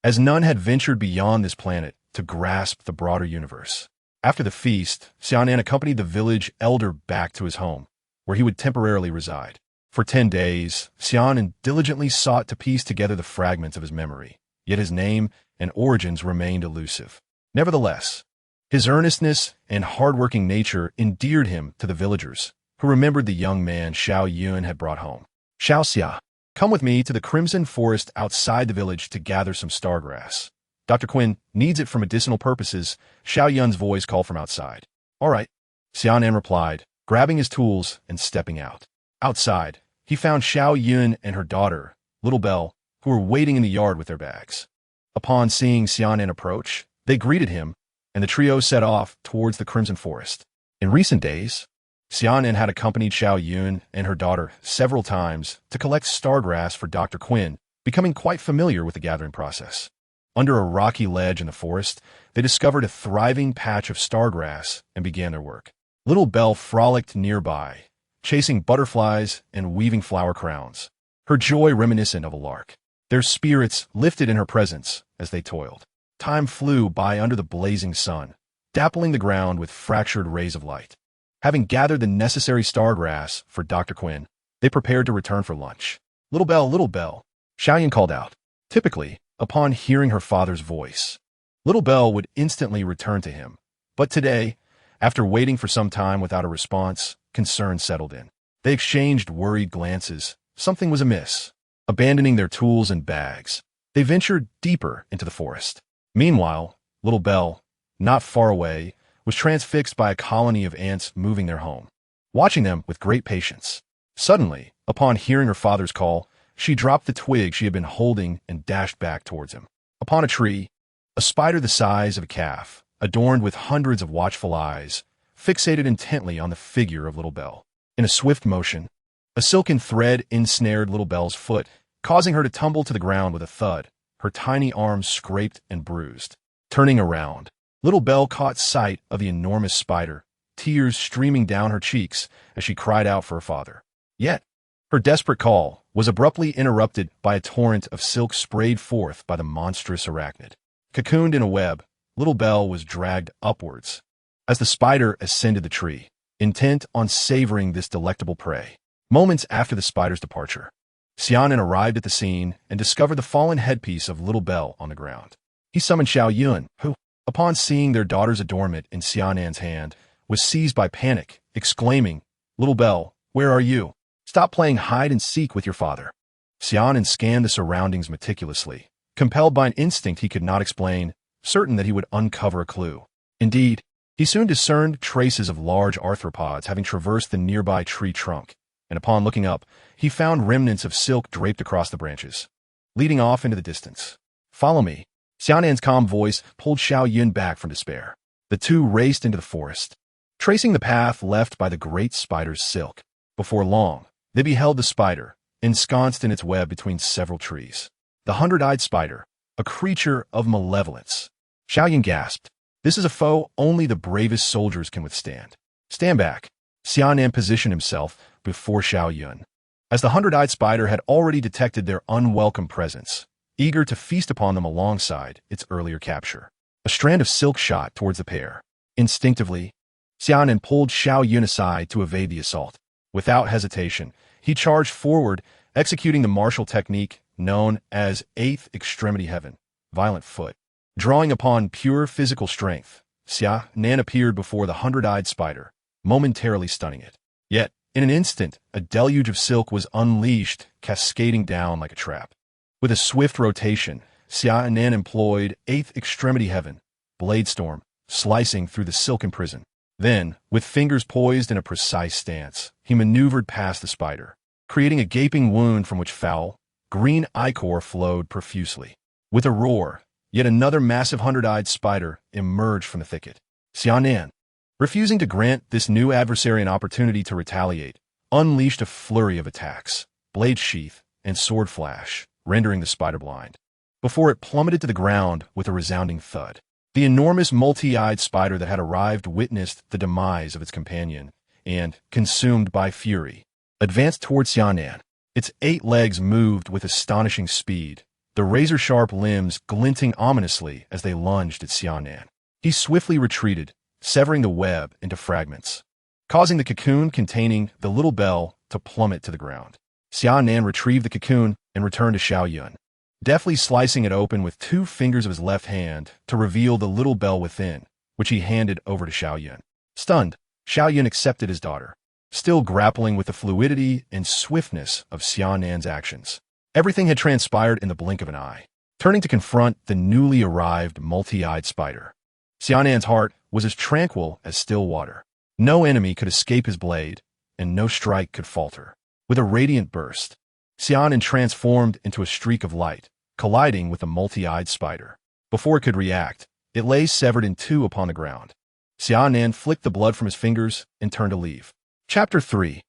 as none had ventured beyond this planet to grasp the broader universe. After the feast, Xia Nan accompanied the village elder back to his home, where he would temporarily reside. For 10 days, Xia Nan diligently sought to piece together the fragments of his memory, yet his name and origins remained elusive. Nevertheless, his earnestness and hard-working nature endeared him to the villagers, who remembered the young man Xiao Yun had brought home. Xiao Xia, come with me to the crimson forest outside the village to gather some stargrass. Dr. Quinn needs it for medicinal purposes, Xiao Yun's voice called from outside. All right, Xia Nan replied, grabbing his tools and stepping out. Outside, he found Xiao Yun and her daughter, Little Belle, who were waiting in the yard with their bags. Upon seeing Xia Nan approach, they greeted him, and the trio set off towards the crimson forest. In recent days, Xia Nan had accompanied Xiao Yun and her daughter several times to collect stargrass for Dr. Quinn, becoming quite familiar with the gathering process. Under a rocky ledge in the forest, they discovered a thriving patch of stargrass and began their work. Little Belle frolicked nearby, chasing butterflies and weaving flower crowns, her joy reminiscent of a lark. Their spirits lifted in her presence as they toiled. Time flew by under the blazing sun, dappling the ground with fractured rays of light. Having gathered the necessary stargrass for Dr. Quinn, they prepared to return for lunch. Little Belle, Xiao Yun called out. Typically, upon hearing her father's voice, Little Belle would instantly return to him. But today, after waiting for some time without a response, concern settled in. They exchanged worried glances. Something was amiss. Abandoning their tools and bags, they ventured deeper into the forest. Meanwhile, Little Belle, not far away, was transfixed by a colony of ants moving their home, watching them with great patience. Suddenly, upon hearing her father's call, she dropped the twig she had been holding and dashed back towards him. Upon a tree, a spider the size of a calf, adorned with hundreds of watchful eyes, fixated intently on the figure of Little Belle. In a swift motion, a silken thread ensnared Little Belle's foot, causing her to tumble to the ground with a thud, her tiny arms scraped and bruised. Turning around, Little Belle caught sight of the enormous spider, tears streaming down her cheeks as she cried out for her father. Yet, her desperate call was abruptly interrupted by a torrent of silk sprayed forth by the monstrous arachnid. Cocooned in a web, little Belle was dragged upwards as the spider ascended the tree, intent on savoring this delectable prey. Moments after the spider's departure, Xia Nan arrived at the scene and discovered the fallen headpiece of little Belle on the ground. He summoned Xiao Yun, who, upon seeing their daughter's adornment in Xia Nan's hand, was seized by panic, exclaiming, "Little Belle, where are you? Stop playing hide-and-seek with your father." Xia Nan scanned the surroundings meticulously, compelled by an instinct he could not explain, certain that he would uncover a clue. Indeed, he soon discerned traces of large arthropods having traversed the nearby tree trunk, and upon looking up, he found remnants of silk draped across the branches, leading off into the distance. "Follow me." Xia Nan's calm voice pulled Xiao Yun back from despair. The two raced into the forest, tracing the path left by the great spider's silk. Before long, they beheld the spider, ensconced in its web between several trees. The hundred-eyed spider, a creature of malevolence. Xiao Yun gasped. "This is a foe only the bravest soldiers can withstand." "Stand back." Xia Nan positioned himself before Xiao Yun, as the hundred-eyed spider had already detected their unwelcome presence, eager to feast upon them alongside its earlier capture. A strand of silk shot towards the pair. Instinctively, Xia Nan pulled Xiao Yun aside to evade the assault. Without hesitation, he charged forward, executing the martial technique known as Eighth Extremity Heaven, Violent Foot. Drawing upon pure physical strength, Xia Nan appeared before the hundred-eyed spider, momentarily stunning it. Yet, in an instant, a deluge of silk was unleashed, cascading down like a trap. With a swift rotation, Xia Nan employed Eighth Extremity Heaven, Blade Storm, slicing through the silken prison. Then, with fingers poised in a precise stance, he maneuvered past the spider, creating a gaping wound from which foul, green ichor flowed profusely. With a roar, yet another massive hundred-eyed spider emerged from the thicket. Xia Nan, refusing to grant this new adversary an opportunity to retaliate, unleashed a flurry of attacks, blade sheath, and sword flash, rendering the spider blind, before it plummeted to the ground with a resounding thud. The enormous multi-eyed spider that had arrived witnessed the demise of its companion, and, consumed by fury, advanced towards Xia Nan. Its 8 legs moved with astonishing speed, the razor-sharp limbs glinting ominously as they lunged at Xia Nan. He swiftly retreated, severing the web into fragments, causing the cocoon containing the little Belle to plummet to the ground. Xia Nan retrieved the cocoon and returned to Xiao Yun, deftly slicing it open with 2 fingers of his left hand to reveal the little Belle within, which he handed over to Xiao Yun. Stunned, Xiao Yun accepted his daughter, still grappling with the fluidity and swiftness of Xia Nan's actions. Everything had transpired in the blink of an eye. Turning to confront the newly arrived multi-eyed spider, Xia Nan's heart was as tranquil as still water. No enemy could escape his blade, and no strike could falter. With a radiant burst, Xia Nan transformed into a streak of light, colliding with the multi-eyed spider. Before it could react, it lay severed in 2 upon the ground. Xia Nan flicked the blood from his fingers and turned to leave. Chapter 3.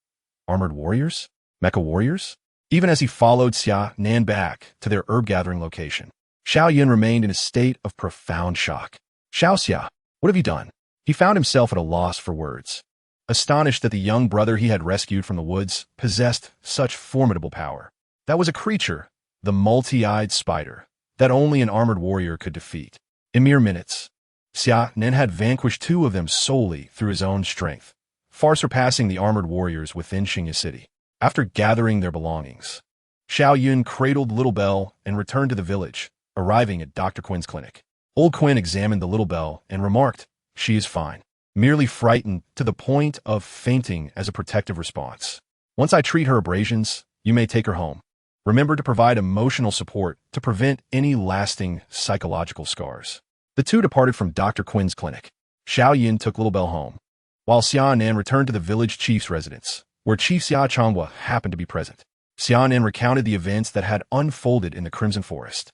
Armored Warriors? Mecha Warriors? Even as he followed Xia Nan back to their herb-gathering location, Xiao Yun remained in a state of profound shock. "Xia, what have you done?" He found himself at a loss for words, astonished that the young brother he had rescued from the woods possessed such formidable power. That was a creature, the multi-eyed spider, that only an armored warrior could defeat. In mere minutes, Xia Nan had vanquished 2 of them solely through his own strength, far surpassing the armored warriors within Xingye City. After gathering their belongings, Xiao Yun cradled little Belle and returned to the village, arriving at Dr. Quinn's clinic. Old Quinn examined the little Belle and remarked, "She is fine, merely frightened to the point of fainting as a protective response. Once I treat her abrasions, you may take her home. Remember to provide emotional support to prevent any lasting psychological scars." The two departed from Dr. Quinn's clinic. Xiao Yun took little Belle home, while Xia Nan returned to the village chief's residence, where Chief Xia Changhua happened to be present. Xia Nan recounted the events that had unfolded in the Crimson Forest.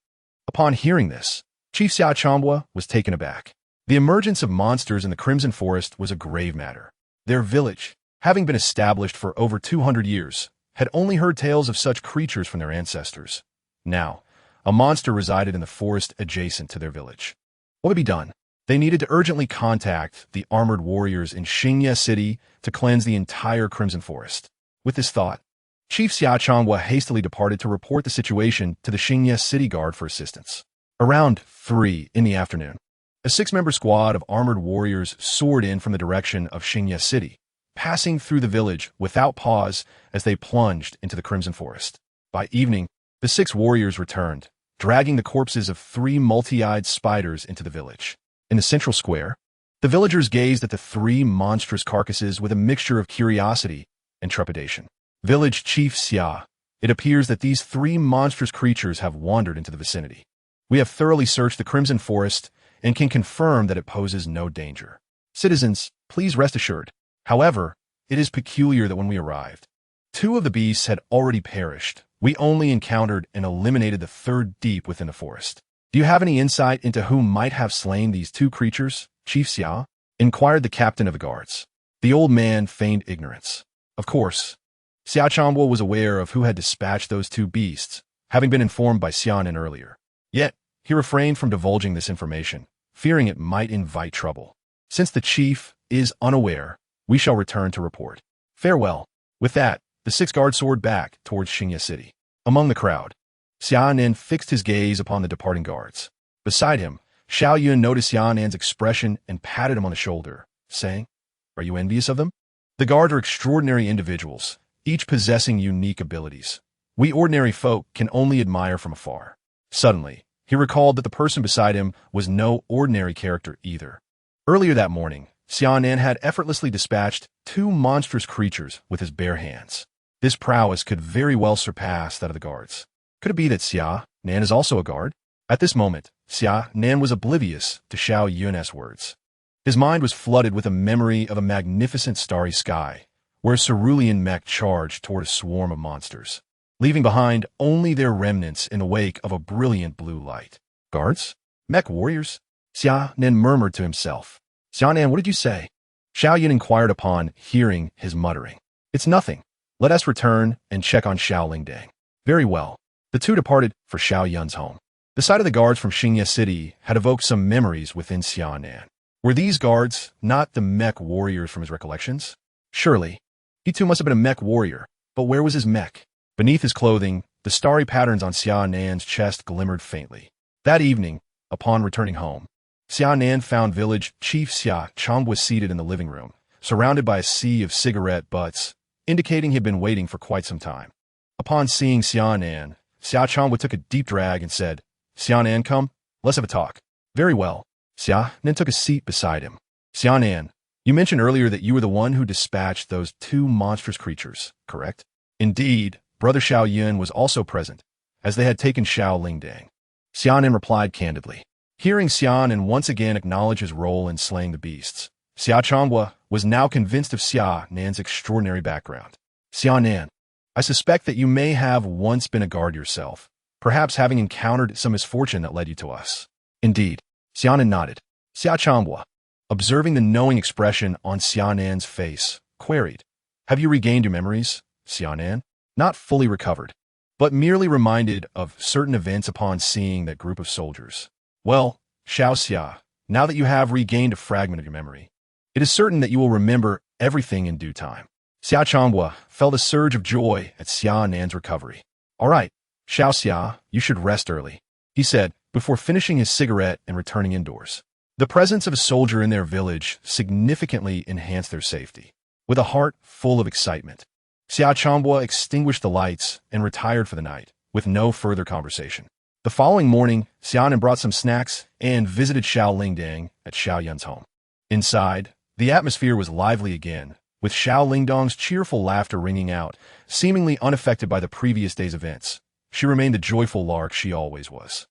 Upon hearing this, Chief Xia Changhua was taken aback. The emergence of monsters in the Crimson Forest was a grave matter. Their village, having been established for over 200 years, had only heard tales of such creatures from their ancestors. Now, a monster resided in the forest adjacent to their village. What would be done? They needed to urgently contact the armored warriors in Xia City to cleanse the entire Crimson Forest. With this thought, Chief Xia Changwa hastily departed to report the situation to the Xia City Guard for assistance. Around 3 in the afternoon, a 6-member squad of armored warriors soared in from the direction of Xia City, passing through the village without pause as they plunged into the Crimson Forest. By evening, the 6 warriors returned, dragging the corpses of 3 multi-eyed spiders into the village. In the central square, the villagers gazed at the 3 monstrous carcasses with a mixture of curiosity and trepidation. Village Chief Xia, it appears that these 3 monstrous creatures have wandered into the vicinity. We have thoroughly searched the Crimson Forest and can confirm that it poses no danger. Citizens, please rest assured. However, it is peculiar that when we arrived, 2 of the beasts had already perished. We only encountered and eliminated the 3rd deep within the forest. Do you have any insight into who might have slain these 2 creatures, Chief Xia? Inquired the captain of the guards. The old man feigned ignorance. Of course, Xia Changbo was aware of who had dispatched those 2 beasts, having been informed by Xia Nan earlier. Yet, he refrained from divulging this information, fearing it might invite trouble. Since the chief is unaware, we shall return to report. Farewell. With that, the 6 guards soared back towards Xia City. Among the crowd, Xia Nan fixed his gaze upon the departing guards. Beside him, Xiao Yun noticed Xia Nan's expression and patted him on the shoulder, saying, "Are you envious of them? The guards are extraordinary individuals, each possessing unique abilities. We ordinary folk can only admire from afar." Suddenly, he recalled that the person beside him was no ordinary character either. Earlier that morning, Xia Nan had effortlessly dispatched 2 monstrous creatures with his bare hands. This prowess could very well surpass that of the guards. Could it be that Xia Nan is also a guard? At this moment, Xia Nan was oblivious to Xiao Yun's words. His mind was flooded with a memory of a magnificent starry sky, where a cerulean mech charged toward a swarm of monsters, leaving behind only their remnants in the wake of a brilliant blue light. Guards? Mech warriors? Xia Nan murmured to himself. Xia Nan, what did you say? Xiao Yun inquired upon hearing his muttering. It's nothing. Let us return and check on Xiao Lingdang. Very well. The 2 departed for Xiao Yun's home. The sight of the guards from Xia City had evoked some memories within Xia Nan. Were these guards not the mech warriors from his recollections? Surely. He too must have been a mech warrior, but where was his mech? Beneath his clothing, the starry patterns on Xia Nan's chest glimmered faintly. That evening, upon returning home, Xia Nan found village Chief Xia Changbo seated in the living room, surrounded by a sea of cigarette butts, indicating he had been waiting for quite some time. Upon seeing Xia Nan, Xia Changbo took a deep drag and said, Xia Nan, come, let's have a talk. Very well. Xia Nan took a seat beside him. Xia Nan, you mentioned earlier that you were the one who dispatched those 2 monstrous creatures, correct? Indeed, Brother Xiao Yun was also present, as they had taken Xiao Lingdang. Xia Nan replied candidly. Hearing Xia Nan once again acknowledge his role in slaying the beasts, Xia Changwa was now convinced of Xia Nan's extraordinary background. Xia Nan, I suspect that you may have once been a guard yourself, perhaps having encountered some misfortune that led you to us. Indeed. Xia Nan nodded. Xia Changwa, observing the knowing expression on Xia Nan's face, queried, Have you regained your memories, Xia Nan? Not fully recovered, but merely reminded of certain events upon seeing that group of soldiers. Well, Xiao Xia, now that you have regained a fragment of your memory, it is certain that you will remember everything in due time. Xia Changwa felt a surge of joy at Xia Nan's recovery. All right, Xiao Xia, you should rest early, he said, before finishing his cigarette and returning indoors. The presence of a soldier in their village significantly enhanced their safety. With a heart full of excitement, Xia Changbo extinguished the lights and retired for the night, with no further conversation. The following morning, Xia Nan brought some snacks and visited Xiao Lingdang at Xiao Yun's home. Inside, the atmosphere was lively again, with Xiao Lingdang's cheerful laughter ringing out, seemingly unaffected by the previous day's events. She remained the joyful lark she always was.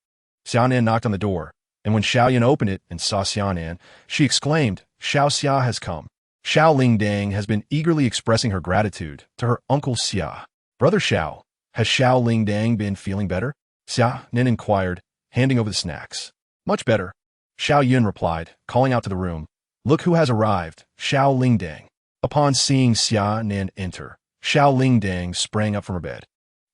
Xia Nan knocked on the door, and when Xiao Yun opened it and saw Xia Nan, she exclaimed, Xiao Xia has come. Xiao Lingdang has been eagerly expressing her gratitude to her uncle Xia. Brother Xiao, has Xiao Lingdang been feeling better? Xia Nan inquired, handing over the snacks. Much better, Xiao Yun replied, calling out to the room. Look who has arrived, Xiao Lingdang. Upon seeing Xia Nan enter, Xiao Lingdang sprang up from her bed,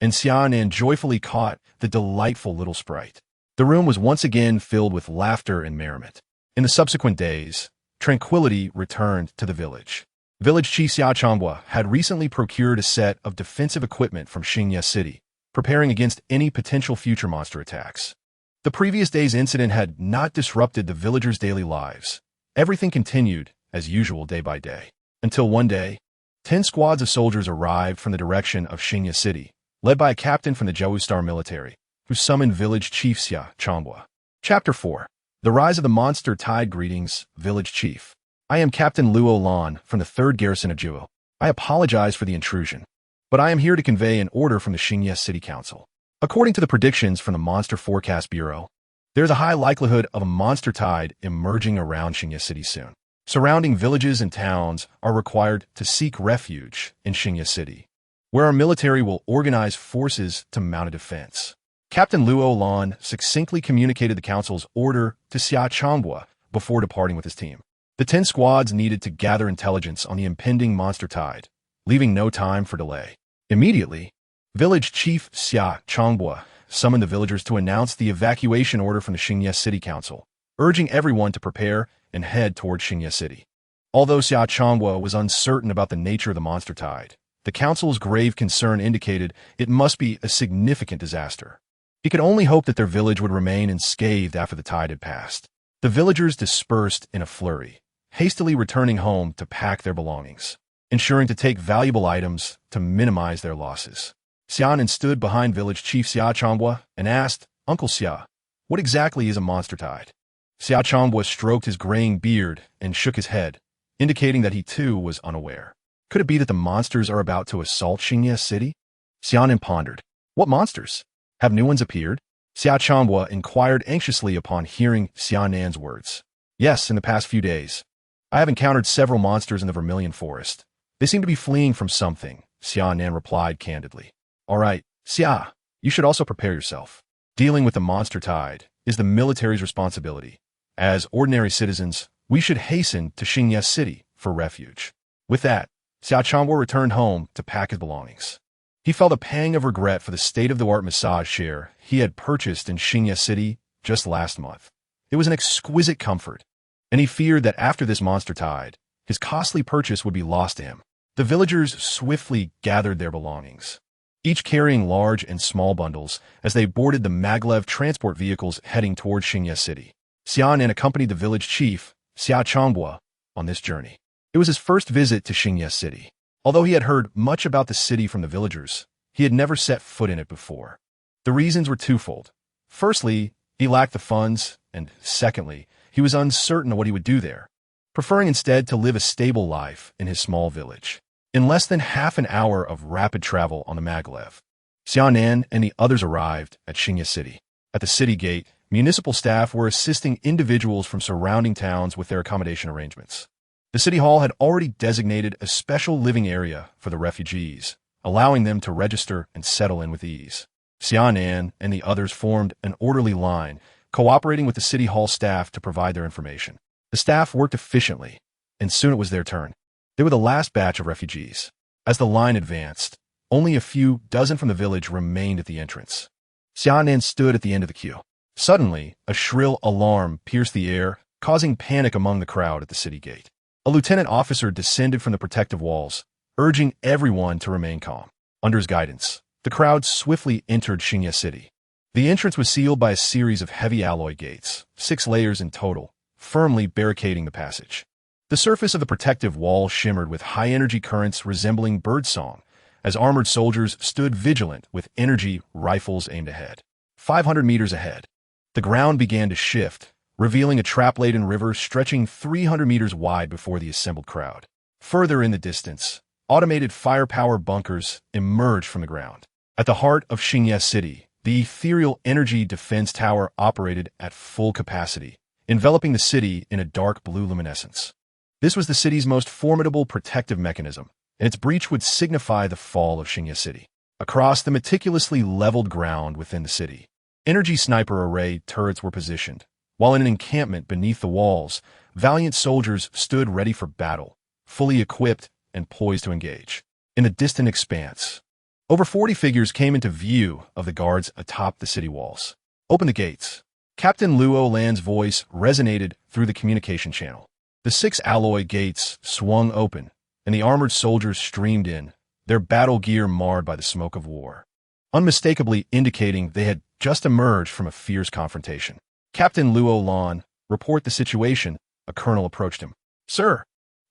and Xia Nan joyfully caught the delightful little sprite. The room was once again filled with laughter and merriment. In the subsequent days, tranquility returned to the village. Village Chief Xia had recently procured a set of defensive equipment from Xia City, preparing against any potential future monster attacks. The previous day's incident had not disrupted the villagers' daily lives. Everything continued as usual day by day. Until one day, 10 squads of soldiers arrived from the direction of Xia City, led by a captain from the Jiao Star military, who summoned Village Chief Xia Changbo. Chapter 4. The Rise of the Monster Tide. Greetings, Village Chief. I am Captain Luo Lan from the 3rd Garrison of Jiao. I apologize for the intrusion, but I am here to convey an order from the Xia City Council. According to the predictions from the Monster Forecast Bureau, there is a high likelihood of a monster tide emerging around Xia City soon. Surrounding villages and towns are required to seek refuge in Xia City, where our military will organize forces to mount a defense. Captain Luo Lan succinctly communicated the council's order to Xia Changbo before departing with his team. The 10 squads needed to gather intelligence on the impending monster tide, leaving no time for delay. Immediately, Village Chief Xia Changbo summoned the villagers to announce the evacuation order from the Xia City Council, urging everyone to prepare and head toward Xia City. Although Xia Changbo was uncertain about the nature of the monster tide, the council's grave concern indicated it must be a significant disaster. He could only hope that their village would remain unscathed after the tide had passed. The villagers dispersed in a flurry, hastily returning home to pack their belongings, ensuring to take valuable items to minimize their losses. Xia Nan stood behind Village Chief Xia Changbo and asked, "Uncle Xia, what exactly is a monster tide?" Xia Changbo stroked his graying beard and shook his head, indicating that he too was unaware. Could it be that the monsters are about to assault Xia City? Xia Nan pondered. What monsters? Have new ones appeared? Xia Changbo inquired anxiously upon hearing Xia Nan's words. Yes, in the past few days, I have encountered several monsters in the Vermilion Forest. They seem to be fleeing from something, Xia Nan replied candidly. All right, Xia, you should also prepare yourself. Dealing with the monster tide is the military's responsibility. As ordinary citizens, we should hasten to Xia City for refuge. With that, Xia Changbo returned home to pack his belongings. He felt a pang of regret for the state-of-the-art massage chair he had purchased in Xia City just last month. It was an exquisite comfort, and he feared that after this monster tide, his costly purchase would be lost to him. The villagers swiftly gathered their belongings, each carrying large and small bundles as they boarded the maglev transport vehicles heading toward Xia City. Xia Nan accompanied the village chief, Xia Changbo, on this journey. It was his first visit to Xia City. Although he had heard much about the city from the villagers, he had never set foot in it before. The reasons were twofold. Firstly, he lacked the funds, and secondly, he was uncertain of what he would do there, preferring instead to live a stable life in his small village. In less than half an hour of rapid travel on the maglev, Xia Nan and the others arrived at Xia City. At the city gate, municipal staff were assisting individuals from surrounding towns with their accommodation arrangements. The city hall had already designated a special living area for the refugees, allowing them to register and settle in with ease. Xia Nan and the others formed an orderly line, cooperating with the city hall staff to provide their information. The staff worked efficiently, and soon it was their turn. They were the last batch of refugees. As the line advanced, only a few dozen from the village remained at the entrance. Xia Nan stood at the end of the queue. Suddenly, a shrill alarm pierced the air, causing panic among the crowd at the city gate. A lieutenant officer descended from the protective walls, urging everyone to remain calm. Under his guidance, the crowd swiftly entered Xia City. The entrance was sealed by a series of heavy alloy gates, 6 layers in total, firmly barricading the passage. The surface of the protective wall shimmered with high-energy currents resembling birdsong, as armored soldiers stood vigilant with energy rifles aimed ahead. 500 meters ahead, the ground began to shift, revealing a trap-laden river stretching 300 meters wide before the assembled crowd. Further in the distance, automated firepower bunkers emerged from the ground. At the heart of Xia City, the ethereal energy defense tower operated at full capacity, enveloping the city in a dark blue luminescence. This was the city's most formidable protective mechanism, and its breach would signify the fall of Xia City. Across the meticulously leveled ground within the city, energy sniper array turrets were positioned, while in an encampment beneath the walls, valiant soldiers stood ready for battle, fully equipped and poised to engage. In the distant expanse, over 40 figures came into view of the guards atop the city walls. Open the gates, Captain Luo Lan's voice resonated through the communication channel. The 6 alloy gates swung open, and the armored soldiers streamed in, their battle gear marred by the smoke of war, unmistakably indicating they had just emerged from a fierce confrontation. Captain Luo Lan, report the situation, a colonel approached him. Sir,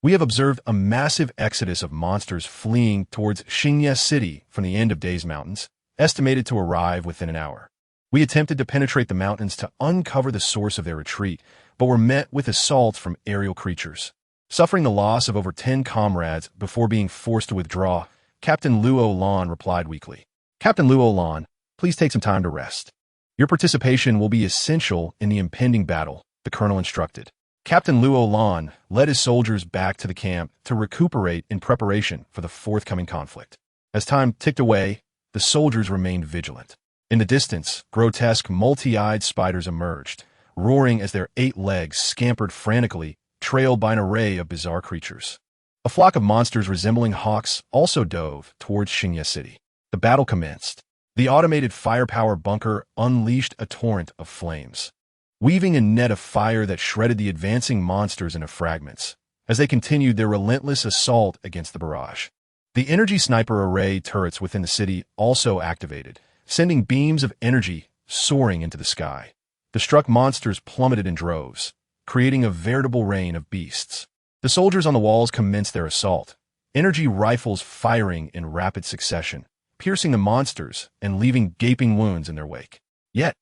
we have observed a massive exodus of monsters fleeing towards Xingye City from the end of Days Mountains, estimated to arrive within an hour. We attempted to penetrate the mountains to uncover the source of their retreat, but were met with assaults from aerial creatures. Suffering the loss of over 10 comrades before being forced to withdraw, Captain Luo Lan replied weakly. Captain Luo Lan, please take some time to rest. Your participation will be essential in the impending battle, the colonel instructed. Captain Luo Lan led his soldiers back to the camp to recuperate in preparation for the forthcoming conflict. As time ticked away, the soldiers remained vigilant. In the distance, grotesque, multi-eyed spiders emerged, roaring as their 8 legs scampered frantically, trailed by an array of bizarre creatures. A flock of monsters resembling hawks also dove towards Xingye City. The battle commenced. The automated firepower bunker unleashed a torrent of flames, weaving a net of fire that shredded the advancing monsters into fragments as they continued their relentless assault against the barrage. The energy sniper array turrets within the city also activated, sending beams of energy soaring into the sky. The struck monsters plummeted in droves, creating a veritable rain of beasts. The soldiers on the walls commenced their assault, energy rifles firing in rapid succession, piercing the monsters and leaving gaping wounds in their wake. Yet,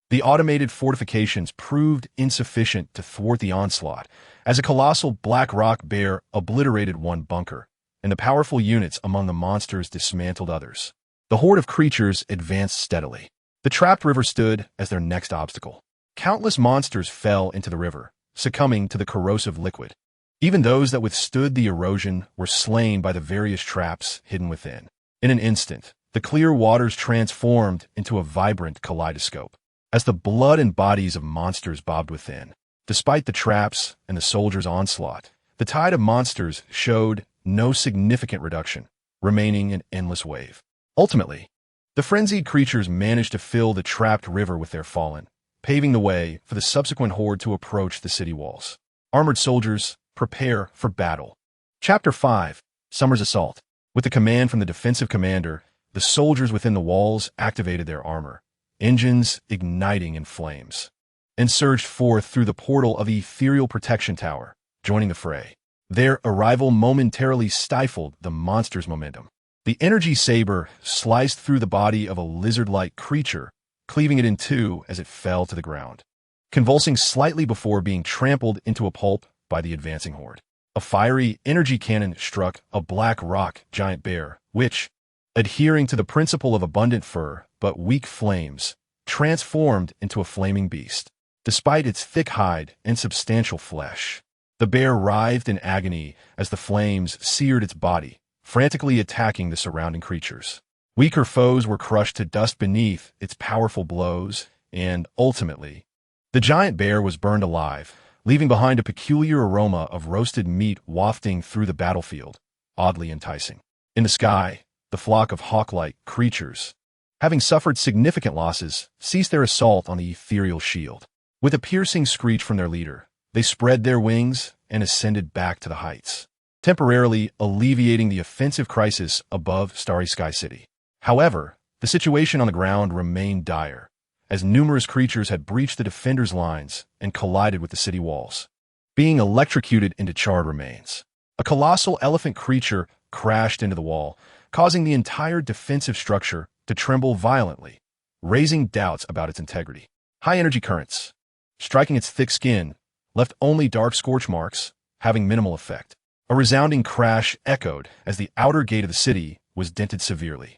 the automated fortifications proved insufficient to thwart the onslaught, as a colossal black rock bear obliterated one bunker, and the powerful units among the monsters dismantled others. The horde of creatures advanced steadily. The trapped river stood as their next obstacle. Countless monsters fell into the river, succumbing to the corrosive liquid. Even those that withstood the erosion were slain by the various traps hidden within. In an instant, the clear waters transformed into a vibrant kaleidoscope, as the blood and bodies of monsters bobbed within. Despite the traps and the soldiers' onslaught, the tide of monsters showed no significant reduction, remaining an endless wave. Ultimately, the frenzied creatures managed to fill the trapped river with their fallen, paving the way for the subsequent horde to approach the city walls. Armored soldiers, prepare for battle. Chapter 5, Summer's Assault. With the command from the defensive commander, the soldiers within the walls activated their armor, engines igniting in flames, and surged forth through the portal of the ethereal protection tower, joining the fray. Their arrival momentarily stifled the monster's momentum. The energy saber sliced through the body of a lizard-like creature, cleaving it in two as it fell to the ground, convulsing slightly before being trampled into a pulp by the advancing horde. A fiery energy cannon struck a black rock giant bear, which, adhering to the principle of abundant fur but weak flames, transformed into a flaming beast. Despite its thick hide and substantial flesh, the bear writhed in agony as the flames seared its body, frantically attacking the surrounding creatures. Weaker foes were crushed to dust beneath its powerful blows, and, ultimately, the giant bear was burned alive, leaving behind a peculiar aroma of roasted meat wafting through the battlefield, oddly enticing. In the sky, the flock of hawk-like creatures, having suffered significant losses, ceased their assault on the ethereal shield. With a piercing screech from their leader, they spread their wings and ascended back to the heights, temporarily alleviating the offensive crisis above Starry Sky City. However, the situation on the ground remained dire, as numerous creatures had breached the defenders' lines and collided with the city walls, being electrocuted into charred remains. A colossal elephant creature crashed into the wall, causing the entire defensive structure to tremble violently, raising doubts about its integrity. High-energy currents, striking its thick skin, left only dark scorch marks, having minimal effect. A resounding crash echoed as the outer gate of the city was dented severely.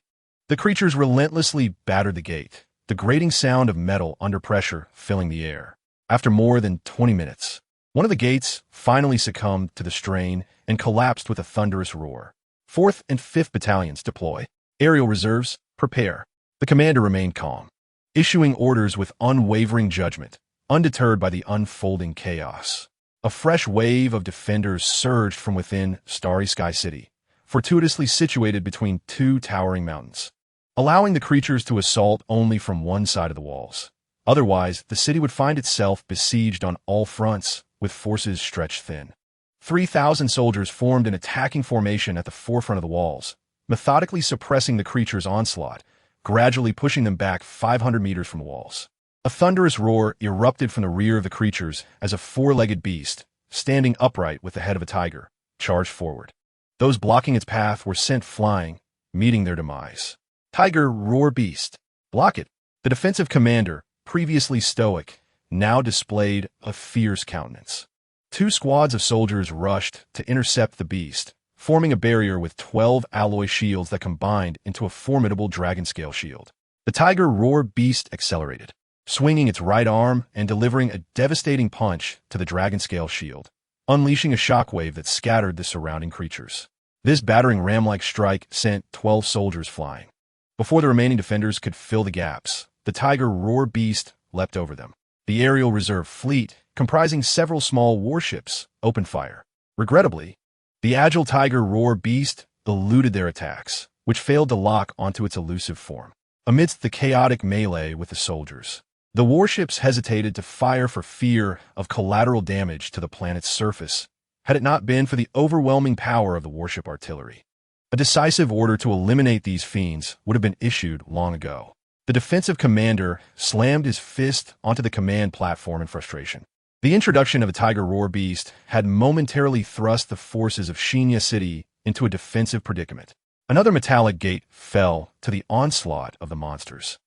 The creatures relentlessly battered the gate, the grating sound of metal under pressure filling the air. After more than 20 minutes, one of the gates finally succumbed to the strain and collapsed with a thunderous roar. 4th and 5th Battalions deploy. Aerial reserves, prepare. The commander remained calm, issuing orders with unwavering judgment, undeterred by the unfolding chaos. A fresh wave of defenders surged from within Starry Sky City, fortuitously situated between two towering mountains, allowing the creatures to assault only from one side of the walls. Otherwise, the city would find itself besieged on all fronts, with forces stretched thin. 3,000 soldiers formed in attacking formation at the forefront of the walls, methodically suppressing the creature's onslaught, gradually pushing them back 500 meters from the walls. A thunderous roar erupted from the rear of the creatures as a four-legged beast, standing upright with the head of a tiger, charged forward. Those blocking its path were sent flying, meeting their demise. Tiger roar beast. Block it. The defensive commander, previously stoic, now displayed a fierce countenance. 2 squads of soldiers rushed to intercept the beast, forming a barrier with 12 alloy shields that combined into a formidable dragon-scale shield. The tiger roar beast accelerated, swinging its right arm and delivering a devastating punch to the dragon-scale shield, unleashing a shockwave that scattered the surrounding creatures. This battering ram-like strike sent 12 soldiers flying. Before the remaining defenders could fill the gaps, the tiger roar beast leapt over them. The aerial reserve fleet, comprising several small warships, opened fire. Regrettably, the agile tiger roar beast eluded their attacks, which failed to lock onto its elusive form. Amidst the chaotic melee with the soldiers, the warships hesitated to fire for fear of collateral damage to the planet's surface, had it not been for the overwhelming power of the warship artillery. A decisive order to eliminate these fiends would have been issued long ago. The defensive commander slammed his fist onto the command platform in frustration. The introduction of a tiger roar beast had momentarily thrust the forces of Xia City into a defensive predicament. Another metallic gate fell to the onslaught of the monsters,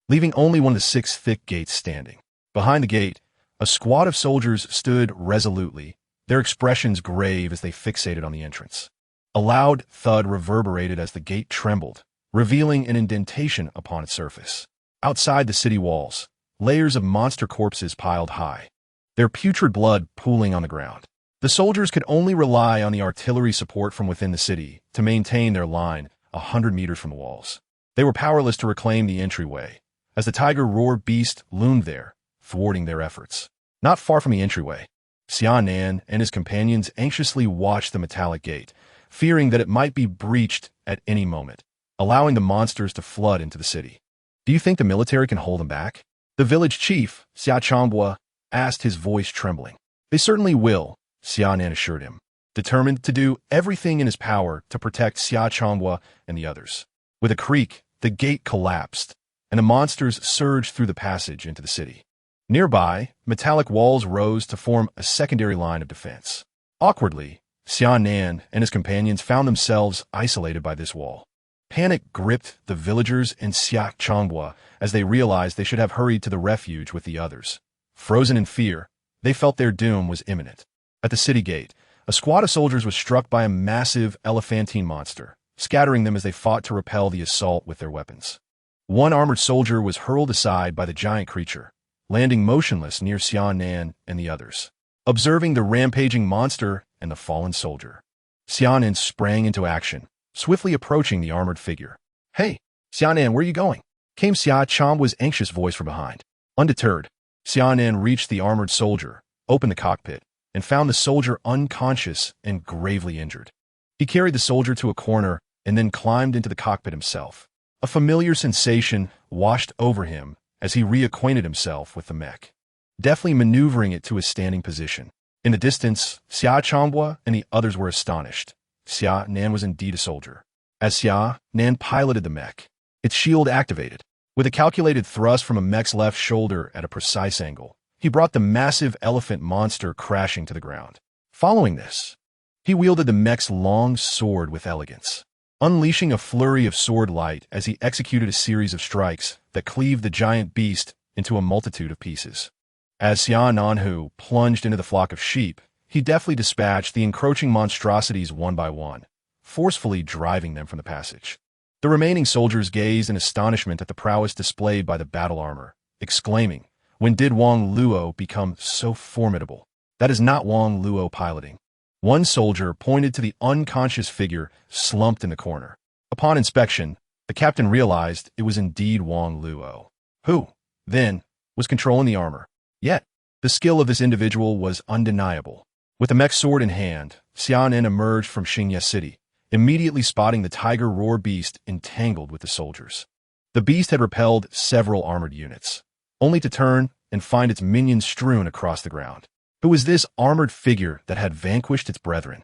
leaving only one of the 6 thick gates standing. Behind the gate, a squad of soldiers stood resolutely, their expressions grave as they fixated on the entrance. A loud thud reverberated as the gate trembled, revealing an indentation upon its surface. Outside the city walls, layers of monster corpses piled high, their putrid blood pooling on the ground. The soldiers could only rely on the artillery support from within the city to maintain their line 100 meters from the walls. They were powerless to reclaim the entryway, as the tiger roar beast loomed there, thwarting their efforts. Not far from the entryway, Xia Nan and his companions anxiously watched the metallic gate, fearing that it might be breached at any moment, allowing the monsters to flood into the city. Do you think the military can hold them back? The village chief, Xia asked, his voice trembling. They certainly will, Xia Nan assured him, determined to do everything in his power to protect Xia and the others. With a creak, the gate collapsed, and the monsters surged through the passage into the city. Nearby, metallic walls rose to form a secondary line of defense. Awkwardly, Xia Nan and his companions found themselves isolated by this wall. Panic gripped the villagers and Xia as they realized they should have hurried to the refuge with the others. Frozen in fear, they felt their doom was imminent. At the city gate, a squad of soldiers was struck by a massive elephantine monster, scattering them as they fought to repel the assault with their weapons. One armored soldier was hurled aside by the giant creature, landing motionless near Xia Nan and the others. Observing the rampaging monster and the fallen soldier, Xia Nan sprang into action, swiftly approaching the armored figure. "Hey, Xia Nan, where are you going?" came Xia's anxious voice from behind. Undeterred, Xia Nan reached the armored soldier, opened the cockpit, and found the soldier unconscious and gravely injured. He carried the soldier to a corner and then climbed into the cockpit himself. A familiar sensation washed over him as he reacquainted himself with the mech, deftly maneuvering it to a standing position. In the distance, Xia and the others were astonished. Xia Nan was indeed a soldier. As Xia Nan piloted the mech, its shield activated. With a calculated thrust from a mech's left shoulder at a precise angle, he brought the massive elephant monster crashing to the ground. Following this, he wielded the mech's long sword with elegance, unleashing a flurry of sword light as he executed a series of strikes that cleaved the giant beast into a multitude of pieces. As Xia Nan plunged into the flock of sheep, he deftly dispatched the encroaching monstrosities one by one, forcefully driving them from the passage. The remaining soldiers gazed in astonishment at the prowess displayed by the battle armor, exclaiming, "When did Wang Luo become so formidable? That is not Wang Luo piloting." One soldier pointed to the unconscious figure slumped in the corner. Upon inspection, the captain realized it was indeed Wang Luo, who, then, was controlling the armor. Yet, the skill of this individual was undeniable. With the mech sword in hand, Xia Nan emerged from Xia City, immediately spotting the tiger roar beast entangled with the soldiers. The beast had repelled several armored units, only to turn and find its minions strewn across the ground. Who was this armored figure that had vanquished its brethren?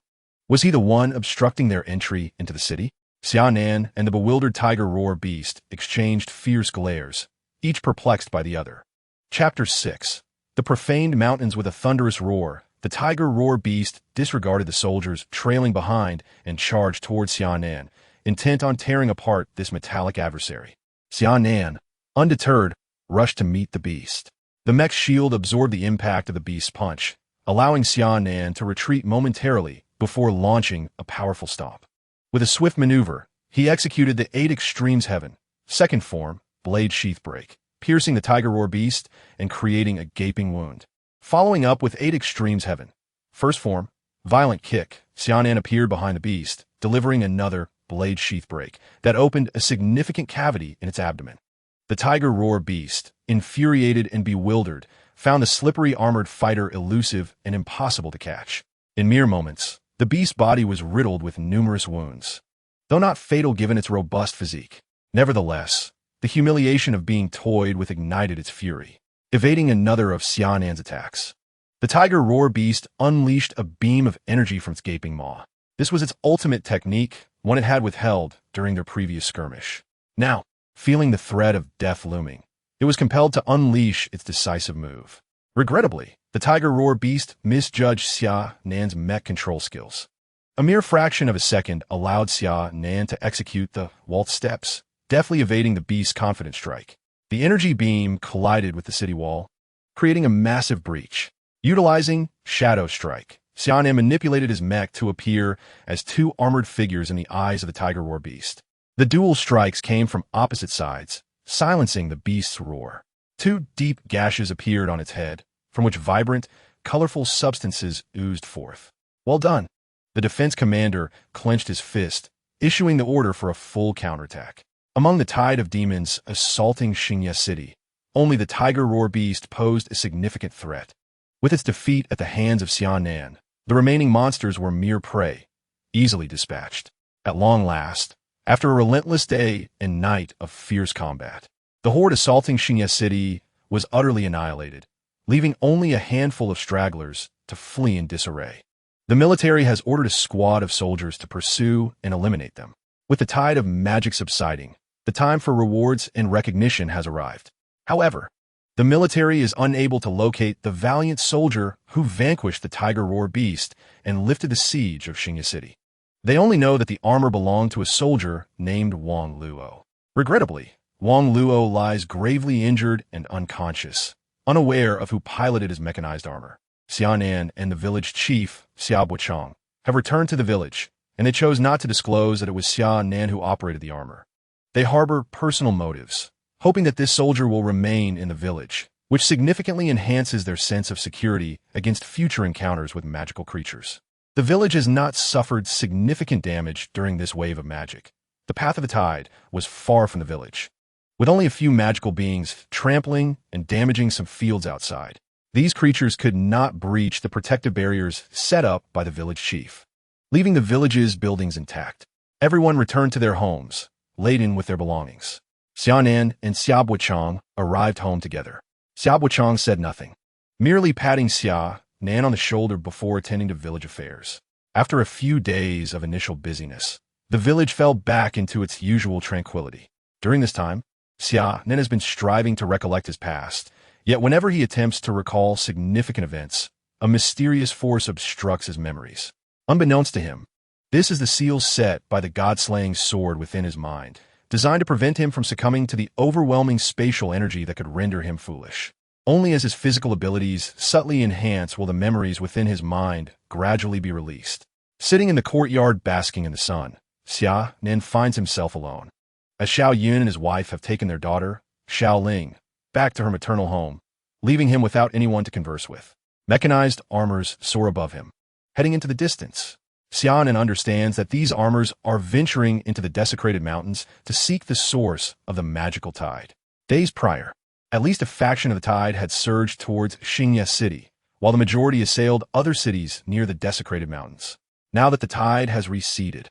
Was he the one obstructing their entry into the city? Xia Nan and the bewildered tiger roar beast exchanged fierce glares, each perplexed by the other. Chapter 6. The profaned mountains with a thunderous roar. The tiger roar beast disregarded the soldiers trailing behind and charged towards Xia Nan, intent on tearing apart this metallic adversary. Xia Nan, undeterred, rushed to meet the beast. The mech's shield absorbed the impact of the beast's punch, allowing Xia Nan to retreat momentarily before launching a powerful stomp. With a swift maneuver, he executed the 8 Extremes Heaven, second form, blade sheath break, piercing the tiger roar beast and creating a gaping wound. Following up with 8 Extremes Heaven, first form, violent kick, Xia Nan appeared behind the beast, delivering another blade sheath break that opened a significant cavity in its abdomen. The tiger roar beast, infuriated and bewildered, found the slippery armored fighter elusive and impossible to catch. In mere moments, the beast's body was riddled with numerous wounds, though not fatal given its robust physique. Nevertheless, the humiliation of being toyed with ignited its fury, evading another of Xia Nan's attacks. The tiger roar beast unleashed a beam of energy from its gaping maw. This was its ultimate technique, one it had withheld during their previous skirmish. Now, feeling the threat of death looming, it was compelled to unleash its decisive move. Regrettably, the tiger roar beast misjudged Xia Nan's mech control skills. A mere fraction of a second allowed Xia Nan to execute the waltz steps, deftly evading the beast's confident strike. The energy beam collided with the city wall, creating a massive breach. Utilizing Shadow Strike, Xia Nan manipulated his mech to appear as 2 armored figures in the eyes of the tiger roar beast. The dual strikes came from opposite sides, silencing the beast's roar. 2 deep gashes appeared on its head, from which vibrant, colorful substances oozed forth. Well done. The defense commander clenched his fist, issuing the order for a full counterattack. Among the tide of demons assaulting Xia City, only the tiger roar beast posed a significant threat. With its defeat at the hands of Xia Nan, the remaining monsters were mere prey, easily dispatched. At long last, after a relentless day and night of fierce combat, the horde assaulting Xia City was utterly annihilated, leaving only a handful of stragglers to flee in disarray. The military has ordered a squad of soldiers to pursue and eliminate them. With the tide of magic subsiding, the time for rewards and recognition has arrived. However, the military is unable to locate the valiant soldier who vanquished the tiger roar beast and lifted the siege of Xia City. They only know that the armor belonged to a soldier named Wang Luo. Regrettably, Wang Luo lies gravely injured and unconscious, unaware of who piloted his mechanized armor. Xia Nan and the village chief, Xia Buchang, have returned to the village, and they chose not to disclose that it was Xia Nan who operated the armor. They harbor personal motives, hoping that this soldier will remain in the village, which significantly enhances their sense of security against future encounters with magical creatures. The village has not suffered significant damage during this wave of magic. The path of the tide was far from the village, with only a few magical beings trampling and damaging some fields outside. These creatures could not breach the protective barriers set up by the village chief, leaving the village's buildings intact. Everyone returned to their homes, laden with their belongings. Xia Nan and Xia Buchang arrived home together. Xia Buchang said nothing, merely patting Xia Nan on the shoulder before attending to village affairs. After a few days of initial busyness, the village fell back into its usual tranquility. During this time, Xia Nan has been striving to recollect his past, yet whenever he attempts to recall significant events, a mysterious force obstructs his memories. Unbeknownst to him, this is the seal set by the god-slaying sword within his mind, designed to prevent him from succumbing to the overwhelming spatial energy that could render him foolish. Only as his physical abilities subtly enhance will the memories within his mind gradually be released. Sitting in the courtyard basking in the sun, Xia Nan finds himself alone. As Xiao Yun and his wife have taken their daughter, Xiao Ling, back to her maternal home, leaving him without anyone to converse with. Mechanized armors soar above him, heading into the distance. Xia Nan understands that these armors are venturing into the desecrated mountains to seek the source of the magical tide. Days prior, at least a faction of the tide had surged towards Xia City, while the majority assailed other cities near the desecrated mountains. Now that the tide has receded,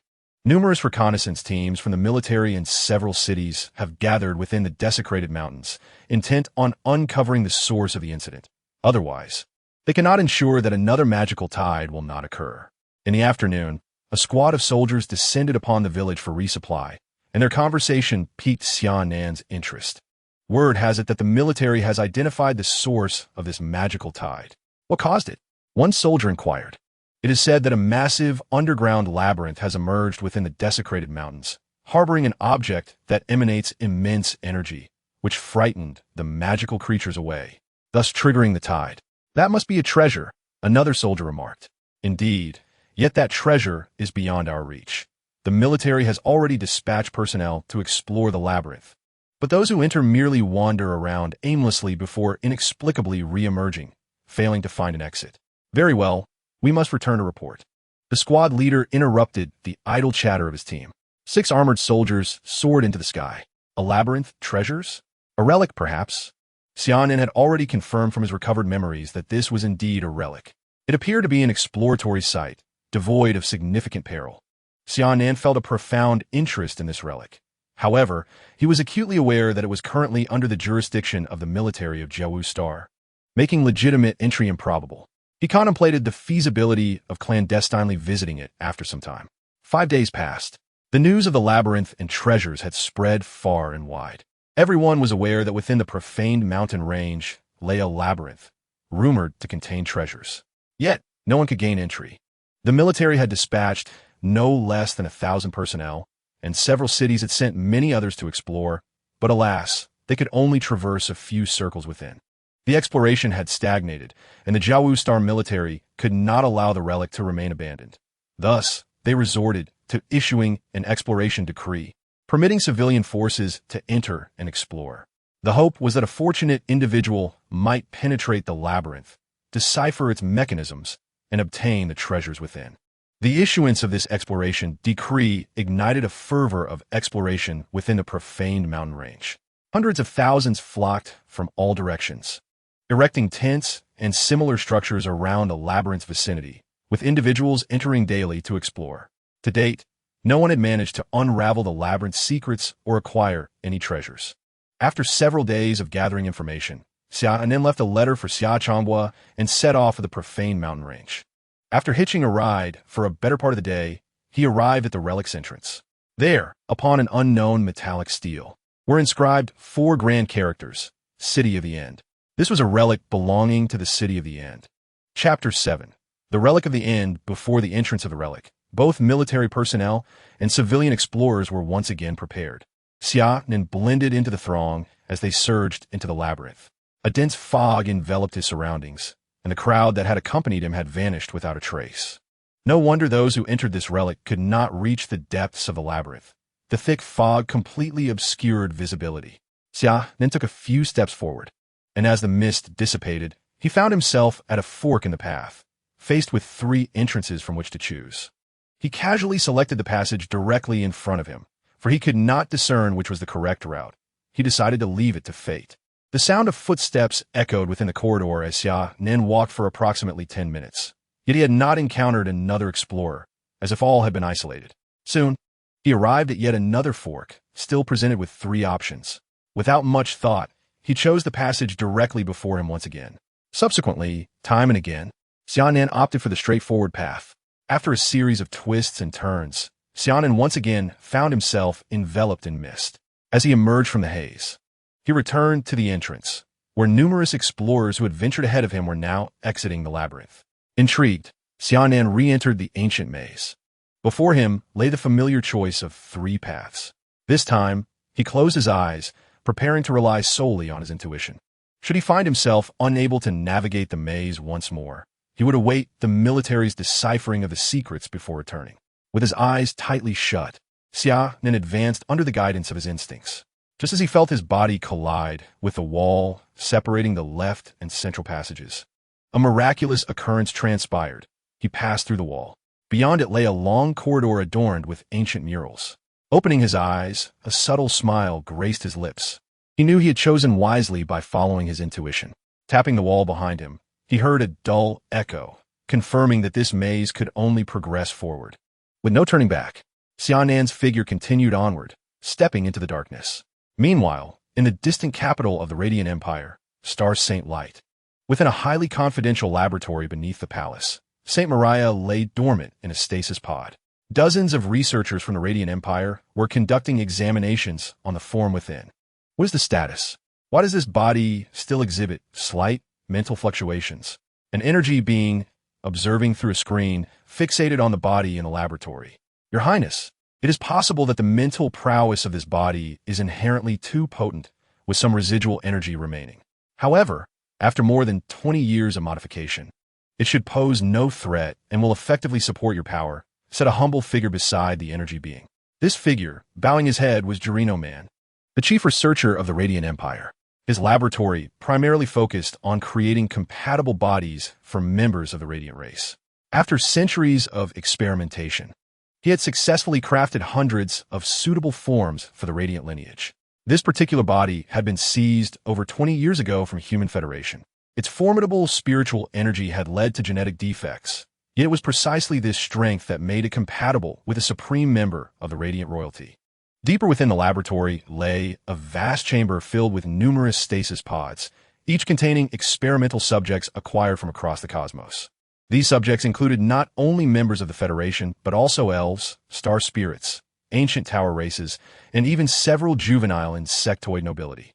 Numerous reconnaissance teams from the military and several cities have gathered within the desecrated mountains, intent on uncovering the source of the incident. Otherwise, they cannot ensure that another magical tide will not occur. In the afternoon, a squad of soldiers descended upon the village for resupply, and their conversation piqued Xia Nan's interest. Word has it that the military has identified the source of this magical tide. What caused it? One soldier inquired. It is said that a massive underground labyrinth has emerged within the desecrated mountains, harboring an object that emanates immense energy, which frightened the magical creatures away, thus triggering the tide. That must be a treasure, another soldier remarked. Indeed, yet that treasure is beyond our reach. The military has already dispatched personnel to explore the labyrinth, but those who enter merely wander around aimlessly before inexplicably re-emerging, failing to find an exit. Very well. We must return to report. The squad leader interrupted the idle chatter of his team. 6 armored soldiers soared into the sky. A labyrinth? Treasures? A relic, perhaps? Xia Nan had already confirmed from his recovered memories that this was indeed a relic. It appeared to be an exploratory site, devoid of significant peril. Xia Nan felt a profound interest in this relic. However, he was acutely aware that it was currently under the jurisdiction of the military of Jiawu Star, making legitimate entry improbable. He contemplated the feasibility of clandestinely visiting it after some time. 5 days passed. The news of the labyrinth and treasures had spread far and wide. Everyone was aware that within the profaned mountain range lay a labyrinth, rumored to contain treasures. Yet, no one could gain entry. The military had dispatched no less than 1,000 personnel, and several cities had sent many others to explore, but alas, they could only traverse a few circles within. The exploration had stagnated, and the Jiawu Star military could not allow the relic to remain abandoned. Thus, they resorted to issuing an exploration decree, permitting civilian forces to enter and explore. The hope was that a fortunate individual might penetrate the labyrinth, decipher its mechanisms, and obtain the treasures within. The issuance of this exploration decree ignited a fervor of exploration within the profaned mountain range. Hundreds of thousands flocked from all directions, erecting tents and similar structures around a labyrinth's vicinity, with individuals entering daily to explore. To date, no one had managed to unravel the labyrinth's secrets or acquire any treasures. After several days of gathering information, Xia Nan left a letter for Xia Changhua and set off for the profaned mountain range. After hitching a ride for a better part of the day, he arrived at the relic's entrance. There, upon an unknown metallic stele, were inscribed 4 grand characters, City of the End. This was a relic belonging to the City of the End. Chapter 7. The Relic of the End. Before the entrance of the relic, both military personnel and civilian explorers were once again prepared. Xia Nan blended into the throng as they surged into the labyrinth. A dense fog enveloped his surroundings, and the crowd that had accompanied him had vanished without a trace. No wonder those who entered this relic could not reach the depths of the labyrinth. The thick fog completely obscured visibility. Xia Nan took a few steps forward, and as the mist dissipated, he found himself at a fork in the path, faced with 3 entrances from which to choose. He casually selected the passage directly in front of him, for he could not discern which was the correct route. He decided to leave it to fate. The sound of footsteps echoed within the corridor as Xia Nan walked for approximately 10 minutes. Yet he had not encountered another explorer, as if all had been isolated. Soon, he arrived at yet another fork, still presented with 3 options. Without much thought, he chose the passage directly before him once again. Subsequently, time and again, Xia Nan opted for the straightforward path. After a series of twists and turns, Xia Nan once again found himself enveloped in mist. As he emerged from the haze, he returned to the entrance, where numerous explorers who had ventured ahead of him were now exiting the labyrinth. Intrigued, Xia Nan re-entered the ancient maze. Before him lay the familiar choice of 3 paths. This time, he closed his eyes, preparing to rely solely on his intuition. Should he find himself unable to navigate the maze once more, he would await the military's deciphering of the secrets before returning. With his eyes tightly shut, Xia Nan advanced under the guidance of his instincts. Just as he felt his body collide with the wall separating the left and central passages, a miraculous occurrence transpired. He passed through the wall. Beyond it lay a long corridor adorned with ancient murals. Opening his eyes, a subtle smile graced his lips. He knew he had chosen wisely by following his intuition. Tapping the wall behind him, he heard a dull echo, confirming that this maze could only progress forward. With no turning back, Xia Nan's figure continued onward, stepping into the darkness. Meanwhile, in the distant capital of the Radiant Empire, Star Saint Light. Within a highly confidential laboratory beneath the palace, Saint Maria lay dormant in a stasis pod. Dozens of researchers from the Radiant Empire were conducting examinations on the form within. What is the status? Why does this body still exhibit slight mental fluctuations? An energy being, observing through a screen, fixated on the body in a laboratory. Your Highness, it is possible that the mental prowess of this body is inherently too potent, with some residual energy remaining. However, after more than 20 years of modification, it should pose no threat and will effectively support your power, said a humble figure beside the energy being. This figure, bowing his head, was Gerino Man, the chief researcher of the Radiant Empire. His laboratory primarily focused on creating compatible bodies for members of the Radiant race. After centuries of experimentation, he had successfully crafted hundreds of suitable forms for the Radiant lineage. This particular body had been seized over 20 years ago from Human Federation. Its formidable spiritual energy had led to genetic defects, yet it was precisely this strength that made it compatible with a supreme member of the Radiant royalty. Deeper within the laboratory lay a vast chamber filled with numerous stasis pods, each containing experimental subjects acquired from across the cosmos. These subjects included not only members of the Federation, but also elves, star spirits, ancient tower races, and even several juvenile insectoid nobility.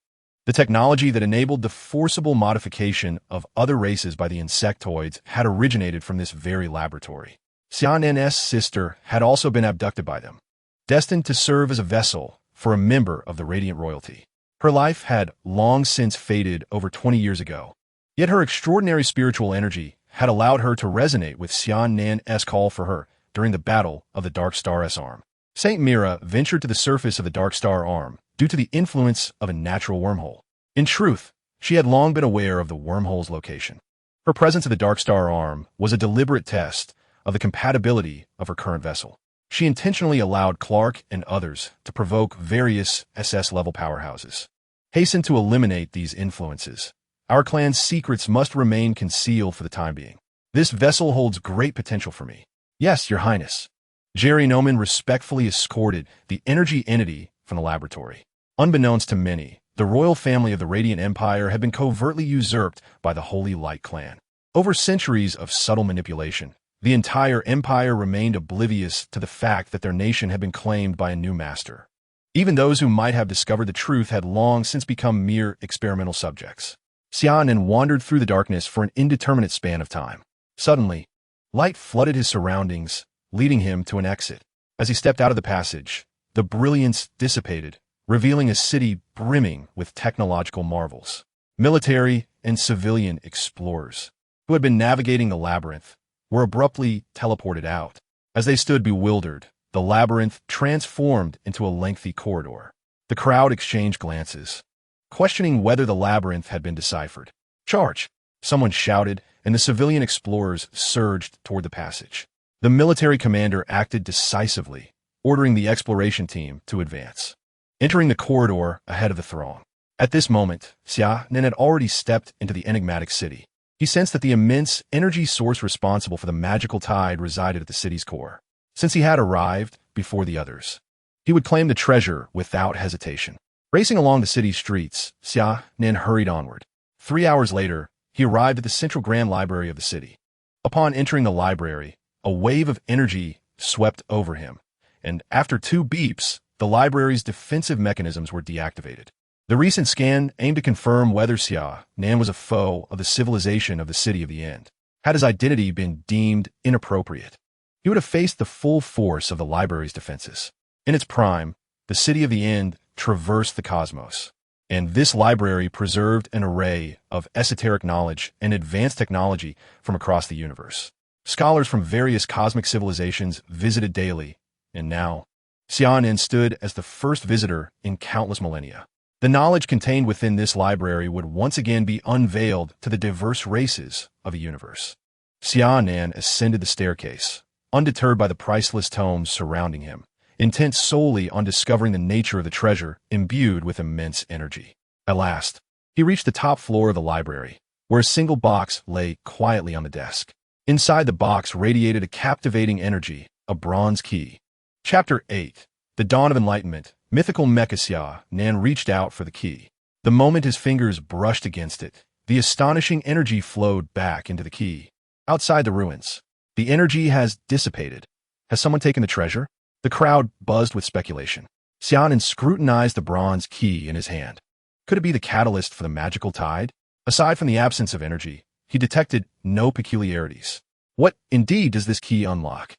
The technology that enabled the forcible modification of other races by the insectoids had originated from this very laboratory. Xia Nan's sister had also been abducted by them, destined to serve as a vessel for a member of the Radiant royalty. Her life had long since faded over 20 years ago, yet her extraordinary spiritual energy had allowed her to resonate with Xia Nan's call for her during the Battle of the Dark Star's Arm. Saint Mira ventured to the surface of the Dark Star Arm due to the influence of a natural wormhole. In truth, she had long been aware of the wormhole's location. Her presence at the Dark Star Arm was a deliberate test of the compatibility of her current vessel. She intentionally allowed Clark and others to provoke various SS-level powerhouses. Hasten to eliminate these influences. Our clan's secrets must remain concealed for the time being. This vessel holds great potential for me. Yes, Your Highness. Jerry Noman respectfully escorted the energy entity from the laboratory. Unbeknownst to many, the royal family of the Radiant Empire had been covertly usurped by the Holy Light clan. Over centuries of subtle manipulation, the entire empire remained oblivious to the fact that their nation had been claimed by a new master. Even those who might have discovered the truth had long since become mere experimental subjects. Xia Nan wandered through the darkness for an indeterminate span of time. Suddenly, light flooded his surroundings, leading him to an exit. As he stepped out of the passage, the brilliance dissipated, revealing a city brimming with technological marvels. Military and civilian explorers, who had been navigating the labyrinth, were abruptly teleported out. As they stood bewildered, the labyrinth transformed into a lengthy corridor. The crowd exchanged glances, questioning whether the labyrinth had been deciphered. "Charge!" someone shouted, and the civilian explorers surged toward the passage. The military commander acted decisively, ordering the exploration team to advance, entering the corridor ahead of the throng. At this moment, Xia Nan had already stepped into the enigmatic city. He sensed that the immense energy source responsible for the magical tide resided at the city's core. Since he had arrived before the others, he would claim the treasure without hesitation. Racing along the city's streets, Xia Nan hurried onward. 3 hours later, he arrived at the central grand library of the city. Upon entering the library, a wave of energy swept over him, and after 2 beeps, the library's defensive mechanisms were deactivated. The recent scan aimed to confirm whether Xia Nan was a foe of the civilization of the City of the End. Had his identity been deemed inappropriate, he would have faced the full force of the library's defenses. In its prime, the City of the End traversed the cosmos, and this library preserved an array of esoteric knowledge and advanced technology from across the universe. Scholars from various cosmic civilizations visited daily, and now, Xia Nan stood as the first visitor in countless millennia. The knowledge contained within this library would once again be unveiled to the diverse races of the universe. Xia Nan ascended the staircase, undeterred by the priceless tomes surrounding him, intent solely on discovering the nature of the treasure imbued with immense energy. At last, he reached the top floor of the library, where a single box lay quietly on the desk. Inside the box radiated a captivating energy, a bronze key. Chapter 8. The Dawn of Enlightenment. Mythical Mecha Xia Nan reached out for the key. The moment his fingers brushed against it, the astonishing energy flowed back into the key. Outside the ruins, the energy has dissipated. Has someone taken the treasure? The crowd buzzed with speculation. Xia Nan scrutinized the bronze key in his hand. Could it be the catalyst for the magical tide? Aside from the absence of energy, he detected no peculiarities. What, indeed, does this key unlock?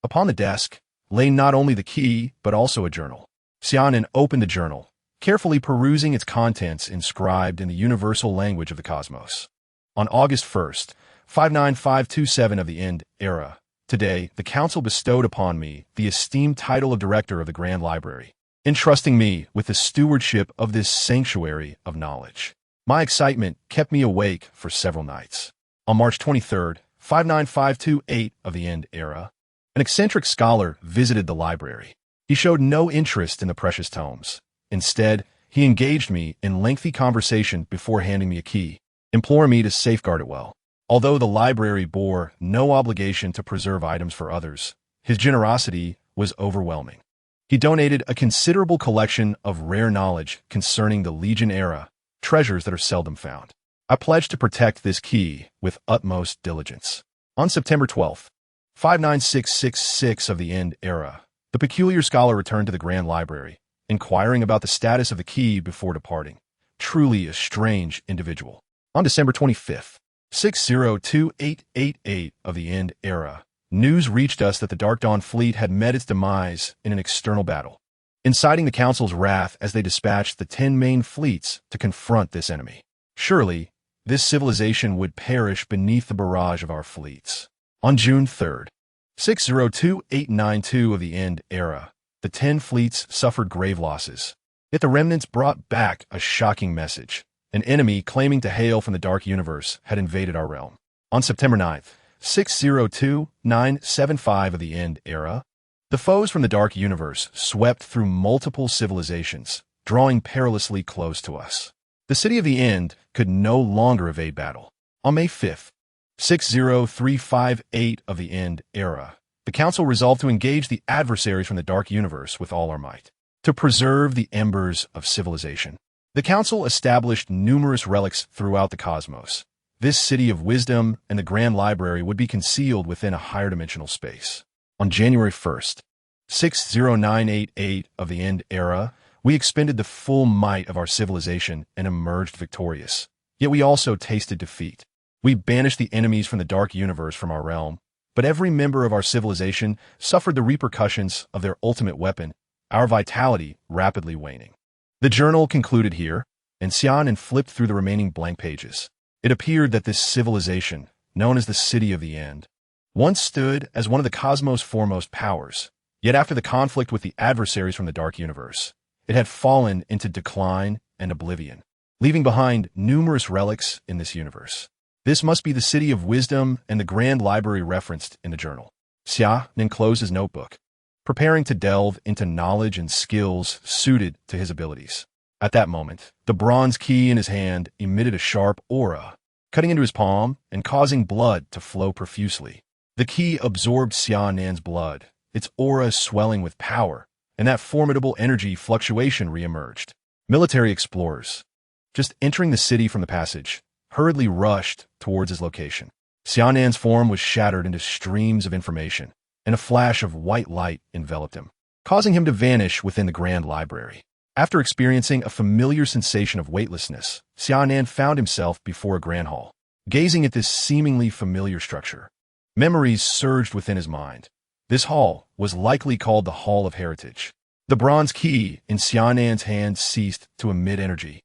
Upon the desk lay not only the key, but also a journal. Xia Nan opened the journal, carefully perusing its contents inscribed in the universal language of the cosmos. On August 1st, 59527 of the End Era, today, the Council bestowed upon me the esteemed title of Director of the Grand Library, entrusting me with the stewardship of this sanctuary of knowledge. My excitement kept me awake for several nights. On March 23rd, 59528 of the End Era, an eccentric scholar visited the library. He showed no interest in the precious tomes. Instead, he engaged me in lengthy conversation before handing me a key, imploring me to safeguard it well. Although the library bore no obligation to preserve items for others, his generosity was overwhelming. He donated a considerable collection of rare knowledge concerning the Legion era, treasures that are seldom found. I pledged to protect this key with utmost diligence. On September 12th, 59666 of the End Era, the peculiar scholar returned to the Grand Library, inquiring about the status of the key before departing. Truly a strange individual. On December 25th, 602888 of the End Era, news reached us that the Dark Dawn fleet had met its demise in an external battle, inciting the Council's wrath as they dispatched the 10 main fleets to confront this enemy. Surely, this civilization would perish beneath the barrage of our fleets. On June 3rd, 602892 of the End Era, the 10 fleets suffered grave losses. Yet the remnants brought back a shocking message. An enemy claiming to hail from the Dark Universe had invaded our realm. On September 9th, 602975 of the End Era, the foes from the Dark Universe swept through multiple civilizations, drawing perilously close to us. The City of the End could no longer evade battle. On May 5th, 60358 of the End Era, the Council resolved to engage the adversaries from the Dark Universe with all our might, to preserve the embers of civilization. The Council established numerous relics throughout the cosmos. This City of Wisdom and the Grand Library would be concealed within a higher dimensional space. On January 1st, 60988 of the End Era, we expended the full might of our civilization and emerged victorious. Yet we also tasted defeat. We banished the enemies from the Dark Universe from our realm, but every member of our civilization suffered the repercussions of their ultimate weapon, our vitality rapidly waning. The journal concluded here, and Xia Nan flipped through the remaining blank pages. It appeared that this civilization, known as the City of the End, once stood as one of the cosmos' foremost powers, yet after the conflict with the adversaries from the Dark Universe, it had fallen into decline and oblivion, leaving behind numerous relics in this universe. This must be the City of Wisdom and the Grand Library referenced in the journal. Xia Nan closed his notebook, preparing to delve into knowledge and skills suited to his abilities. At that moment, the bronze key in his hand emitted a sharp aura, cutting into his palm and causing blood to flow profusely. The key absorbed Xia Nan's blood, its aura swelling with power, and that formidable energy fluctuation reemerged. Military explorers, just entering the city from the passage, hurriedly rushed towards his location. Xia Nan's form was shattered into streams of information, and a flash of white light enveloped him, causing him to vanish within the Grand Library. After experiencing a familiar sensation of weightlessness, Xia Nan found himself before a grand hall. Gazing at this seemingly familiar structure, memories surged within his mind. This hall was likely called the Hall of Heritage. The bronze key in Xia Nan's hand ceased to emit energy,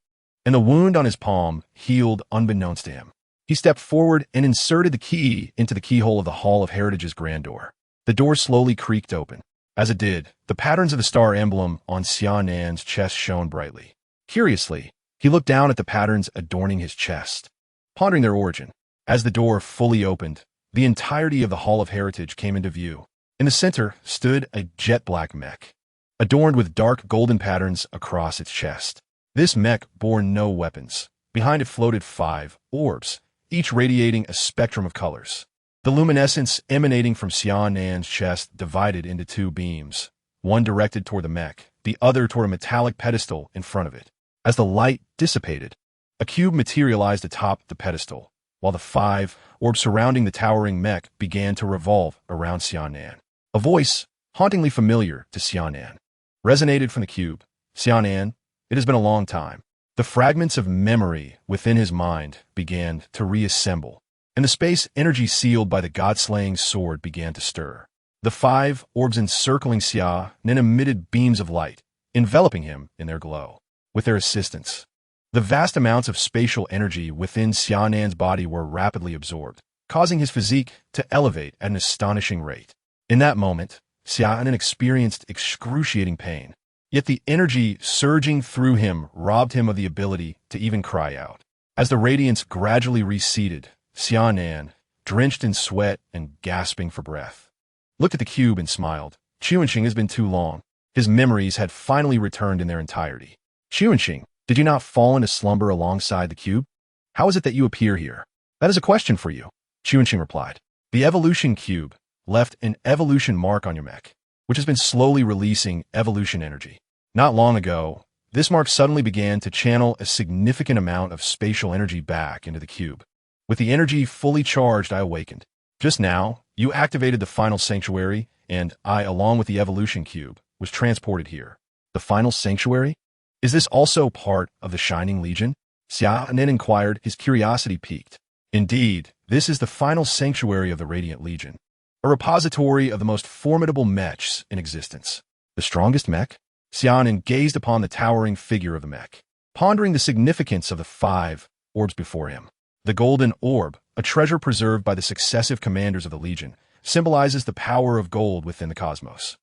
and the wound on his palm healed unbeknownst to him. He stepped forward and inserted the key into the keyhole of the Hall of Heritage's grand door. The door slowly creaked open. As it did, the patterns of the star emblem on Xia Nan's chest shone brightly. Curiously, he looked down at the patterns adorning his chest, pondering their origin. As the door fully opened, the entirety of the Hall of Heritage came into view. In the center stood a jet-black mech, adorned with dark golden patterns across its chest. This mech bore no weapons. Behind it floated 5 orbs, each radiating a spectrum of colors. The luminescence emanating from Xia Nan's chest divided into 2 beams, one directed toward the mech, the other toward a metallic pedestal in front of it. As the light dissipated, a cube materialized atop the pedestal, while the 5 orbs surrounding the towering mech began to revolve around Xia Nan. A voice, hauntingly familiar to Xia Nan, resonated from the cube. Xia Nan, it has been a long time. The fragments of memory within his mind began to reassemble, and the space energy sealed by the god-slaying sword began to stir. The 5 orbs encircling Xia Nan emitted beams of light, enveloping him in their glow. With their assistance, the vast amounts of spatial energy within Xia Nan's body were rapidly absorbed, causing his physique to elevate at an astonishing rate. In that moment, Xia Nan experienced excruciating pain, yet the energy surging through him robbed him of the ability to even cry out. As the radiance gradually receded, Xia Nan, drenched in sweat and gasping for breath, looked at the cube and smiled. Chuanxing has been too long. His memories had finally returned in their entirety. Chuanxing, did you not fall into slumber alongside the cube? How is it that you appear here? That is a question for you, Chuanxing replied. The evolution cube left an evolution mark on your mech, which has been slowly releasing evolution energy. Not long ago, this mark suddenly began to channel a significant amount of spatial energy back into the cube. With the energy fully charged, I awakened. Just now, you activated the final sanctuary, and I, along with the evolution cube, was transported here. The final sanctuary? Is this also part of the Shining Legion? Xia Nan inquired, his curiosity piqued. Indeed, this is the final sanctuary of the Radiant Legion, a repository of the most formidable mechs in existence. The strongest mech? Xia Nan gazed upon the towering figure of the mech, pondering the significance of the 5 orbs before him. The golden orb, a treasure preserved by the successive commanders of the Legion, symbolizes the power of gold within the cosmos.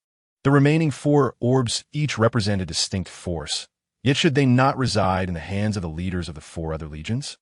The remaining 4 orbs each represent a distinct force, yet should they not reside in the hands of the leaders of the 4 other legions?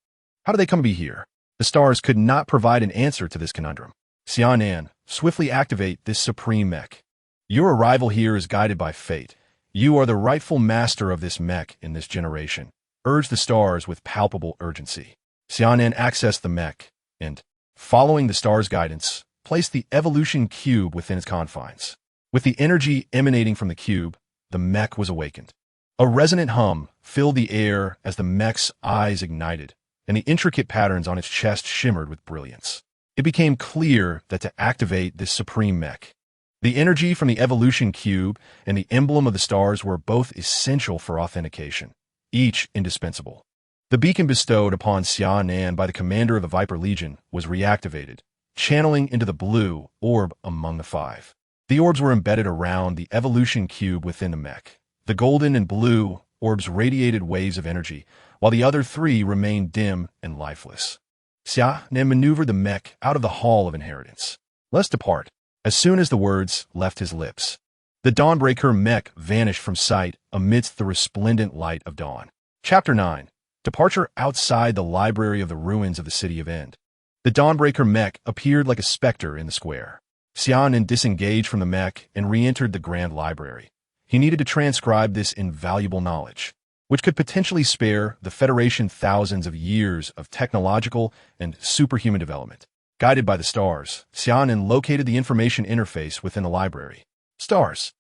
How do they come to be here? The stars could not provide an answer to this conundrum. Xia Nan, swiftly activate this supreme mech. Your arrival here is guided by fate. You are the rightful master of this mech in this generation, urged the stars with palpable urgency. Xia Nan accessed the mech, and, following the stars' guidance, placed the evolution cube within its confines. With the energy emanating from the cube, the mech was awakened. A resonant hum filled the air as the mech's eyes ignited, and the intricate patterns on its chest shimmered with brilliance. It became clear that to activate this supreme mech, the energy from the evolution cube and the emblem of the stars were both essential for authentication, each indispensable. The beacon bestowed upon Xia Nan by the commander of the Viper Legion was reactivated, channeling into the blue orb among the 5. The orbs were embedded around the evolution cube within the mech. The golden and blue orbs radiated waves of energy, while the other 3 remained dim and lifeless. Xia Nan maneuvered the mech out of the Hall of Inheritance. Let's depart. As soon as the words left his lips, the Dawnbreaker mech vanished from sight amidst the resplendent light of dawn. Chapter 9. Departure outside the library of the ruins of the City of End. The Dawnbreaker mech appeared like a specter in the square. Xia Nan disengaged from the mech and re-entered the Grand Library. He needed to transcribe this invaluable knowledge, which could potentially spare the Federation thousands of years of technological and superhuman development. Guided by the stars, Xia Nan located the information interface within the library. Stars,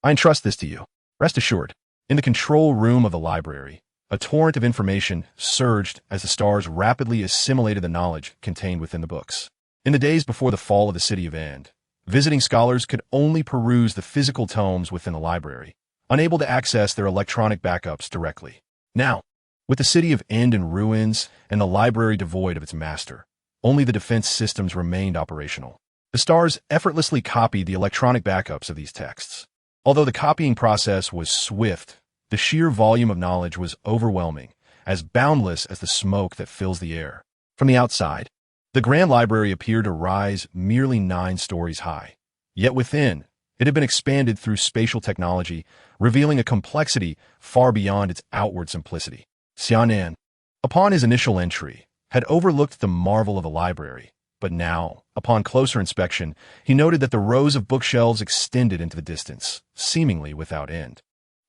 I entrust this to you. Rest assured. In the control room of the library, a torrent of information surged as the stars rapidly assimilated the knowledge contained within the books. In the days before the fall of the City of End, visiting scholars could only peruse the physical tomes within the library, unable to access their electronic backups directly. Now, with the City of End in ruins and the library devoid of its master, only the defense systems remained operational. The stars effortlessly copied the electronic backups of these texts. Although the copying process was swift, the sheer volume of knowledge was overwhelming, as boundless as the smoke that fills the air. From the outside, the Grand Library appeared to rise merely 9 stories high. Yet within, it had been expanded through spatial technology, revealing a complexity far beyond its outward simplicity. Xia Nan, upon his initial entry, had overlooked the marvel of the library, but now, upon closer inspection, he noted that the rows of bookshelves extended into the distance, seemingly without end.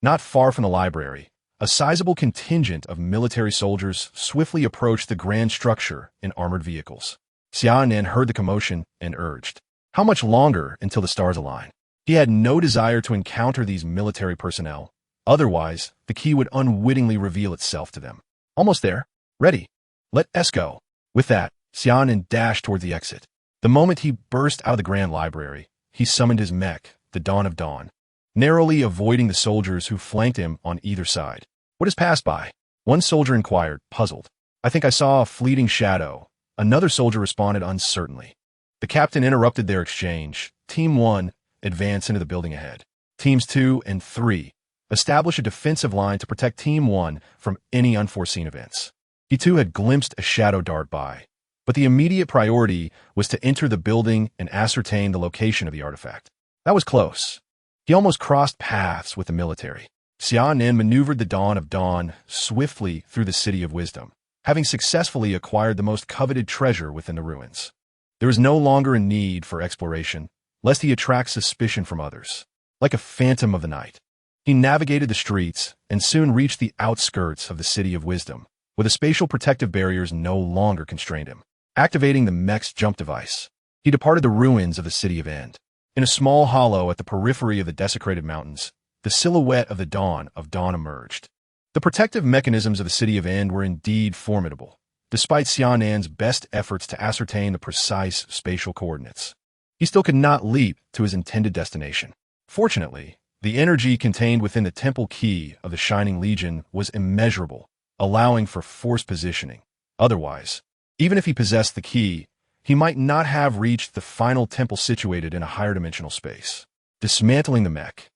Not far from the library, a sizable contingent of military soldiers swiftly approached the grand structure in armored vehicles. Xia Nan heard the commotion and urged, "How much longer until the stars align?" He had no desire to encounter these military personnel. Otherwise, the key would unwittingly reveal itself to them. Almost there. Ready. Let's go. With that, Xia Nan dashed towards the exit. The moment he burst out of the Grand Library, he summoned his mech, the Dawn of Dawn, narrowly avoiding the soldiers who flanked him on either side. What has passed by? One soldier inquired, puzzled. I think I saw a fleeting shadow. Another soldier responded uncertainly. The captain interrupted their exchange. Team 1, advance into the building ahead. Teams 2 and 3, establish a defensive line to protect Team 1 from any unforeseen events. He too had glimpsed a shadow dart by, but the immediate priority was to enter the building and ascertain the location of the artifact. That was close. He almost crossed paths with the military. Xia Nan maneuvered the Dawn of Dawn swiftly through the City of Wisdom, having successfully acquired the most coveted treasure within the ruins. There was no longer a need for exploration, lest he attract suspicion from others. Like a phantom of the night, he navigated the streets and soon reached the outskirts of the City of Wisdom, where the spatial protective barriers no longer constrained him. Activating the mech's jump device, he departed the ruins of the City of End. In a small hollow at the periphery of the desecrated mountains, the silhouette of the Dawn of Dawn emerged. The protective mechanisms of the City of End were indeed formidable, despite Xia Nan's best efforts to ascertain the precise spatial coordinates. He still could not leap to his intended destination. Fortunately, the energy contained within the temple key of the Shining Legion was immeasurable, allowing for forced positioning. Otherwise, even if he possessed the key, he might not have reached the final temple situated in a higher dimensional space. Dismantling the mech,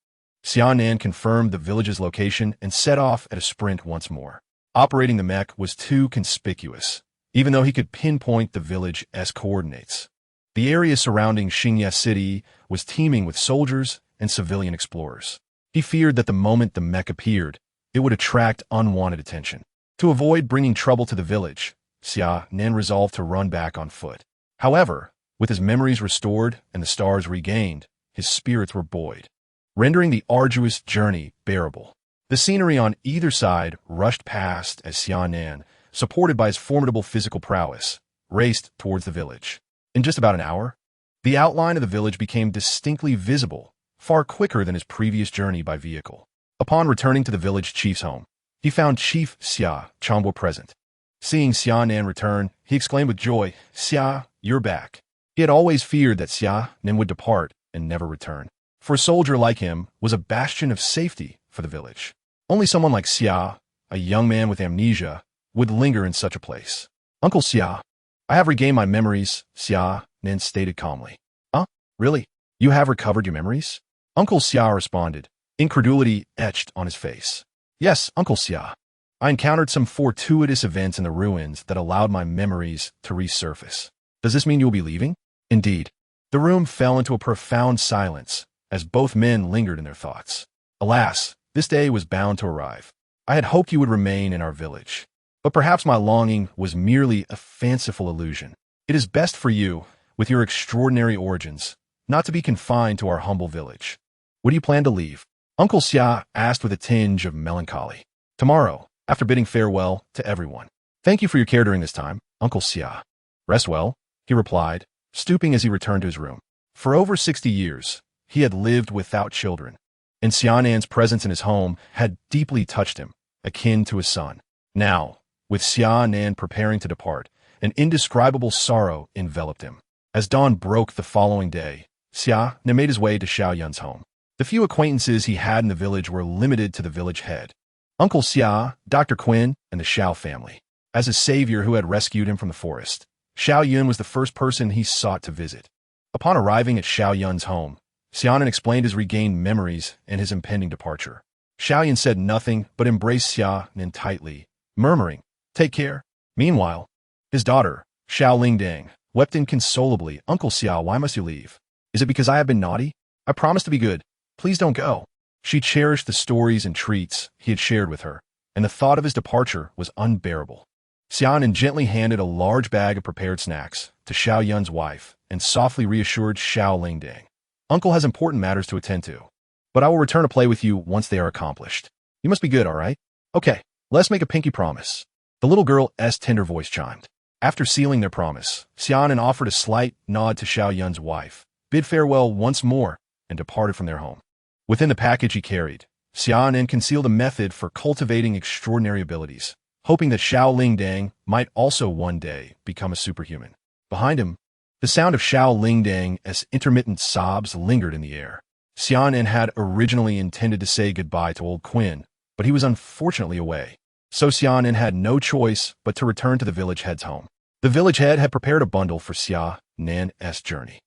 Xia Nan confirmed the village's location and set off at a sprint once more. Operating the mech was too conspicuous, even though he could pinpoint the village's coordinates. The area surrounding Xingye City was teeming with soldiers and civilian explorers. He feared that the moment the mech appeared, it would attract unwanted attention. To avoid bringing trouble to the village, Xia Nan resolved to run back on foot. However, with his memories restored and the stars regained, his spirits were buoyed, rendering the arduous journey bearable. The scenery on either side rushed past as Xia Nan, supported by his formidable physical prowess, raced towards the village. In just about an hour, the outline of the village became distinctly visible, far quicker than his previous journey by vehicle. Upon returning to the village chief's home, he found Chief Xia Changbo present. Seeing Xia Nan return, he exclaimed with joy, "Xia, you're back." He had always feared that Xia Nan would depart and never return, for a soldier like him was a bastion of safety for the village. Only someone like Xia, a young man with amnesia, would linger in such a place. "Uncle Xia, I have regained my memories," Xia Nan stated calmly. "Huh? Really? You have recovered your memories?" Uncle Xia responded, incredulity etched on his face. "Yes, Uncle Xia. I encountered some fortuitous events in the ruins that allowed my memories to resurface. Does this mean you will be leaving?" Indeed. The room fell into a profound silence as both men lingered in their thoughts. Alas, this day was bound to arrive. I had hoped you would remain in our village, but perhaps my longing was merely a fanciful illusion. It is best for you, with your extraordinary origins, not to be confined to our humble village. When do you plan to leave? Uncle Xia asked with a tinge of melancholy. Tomorrow, after bidding farewell to everyone. Thank you for your care during this time, Uncle Xia. Rest well, he replied, stooping as he returned to his room. For over 60 years, he had lived without children, and Xia Nan's presence in his home had deeply touched him, akin to his son. Now, with Xia Nan preparing to depart, an indescribable sorrow enveloped him. As dawn broke the following day, Xia Nan made his way to Xiaoyun's home. The few acquaintances he had in the village were limited to the village head, Uncle Xia, Dr. Quinn, and the Xiao family. As a savior who had rescued him from the forest, Xiaoyun was the first person he sought to visit. Upon arriving at Xiaoyun's home, Xia Nan explained his regained memories and his impending departure. Xiaoyun said nothing but embraced Xia Nan tightly, murmuring, "Take care." Meanwhile, his daughter, Xiao Lingdang, wept inconsolably. "Uncle Xia, why must you leave? Is it because I have been naughty? I promise to be good. Please don't go." She cherished the stories and treats he had shared with her, and the thought of his departure was unbearable. Xia Nan gently handed a large bag of prepared snacks to Xiaoyun's wife and softly reassured Xiao Lingdang. "Uncle has important matters to attend to, but I will return to play with you once they are accomplished. You must be good, all right? Okay, let's make a pinky promise." The little girl's tender voice chimed. After sealing their promise, Xia Nan offered a slight nod to Xiaoyun's wife, bid farewell once more, and departed from their home. Within the package he carried, Xia Nan concealed a method for cultivating extraordinary abilities, hoping that Xiao Lingdang might also one day become a superhuman. Behind him, the sound of Xiao Lingdang's intermittent sobs lingered in the air. Xia Nan had originally intended to say goodbye to old Quinn, but he was unfortunately away. So Xia Nan had no choice but to return to the village head's home. The village head had prepared a bundle for Xia Nan's journey.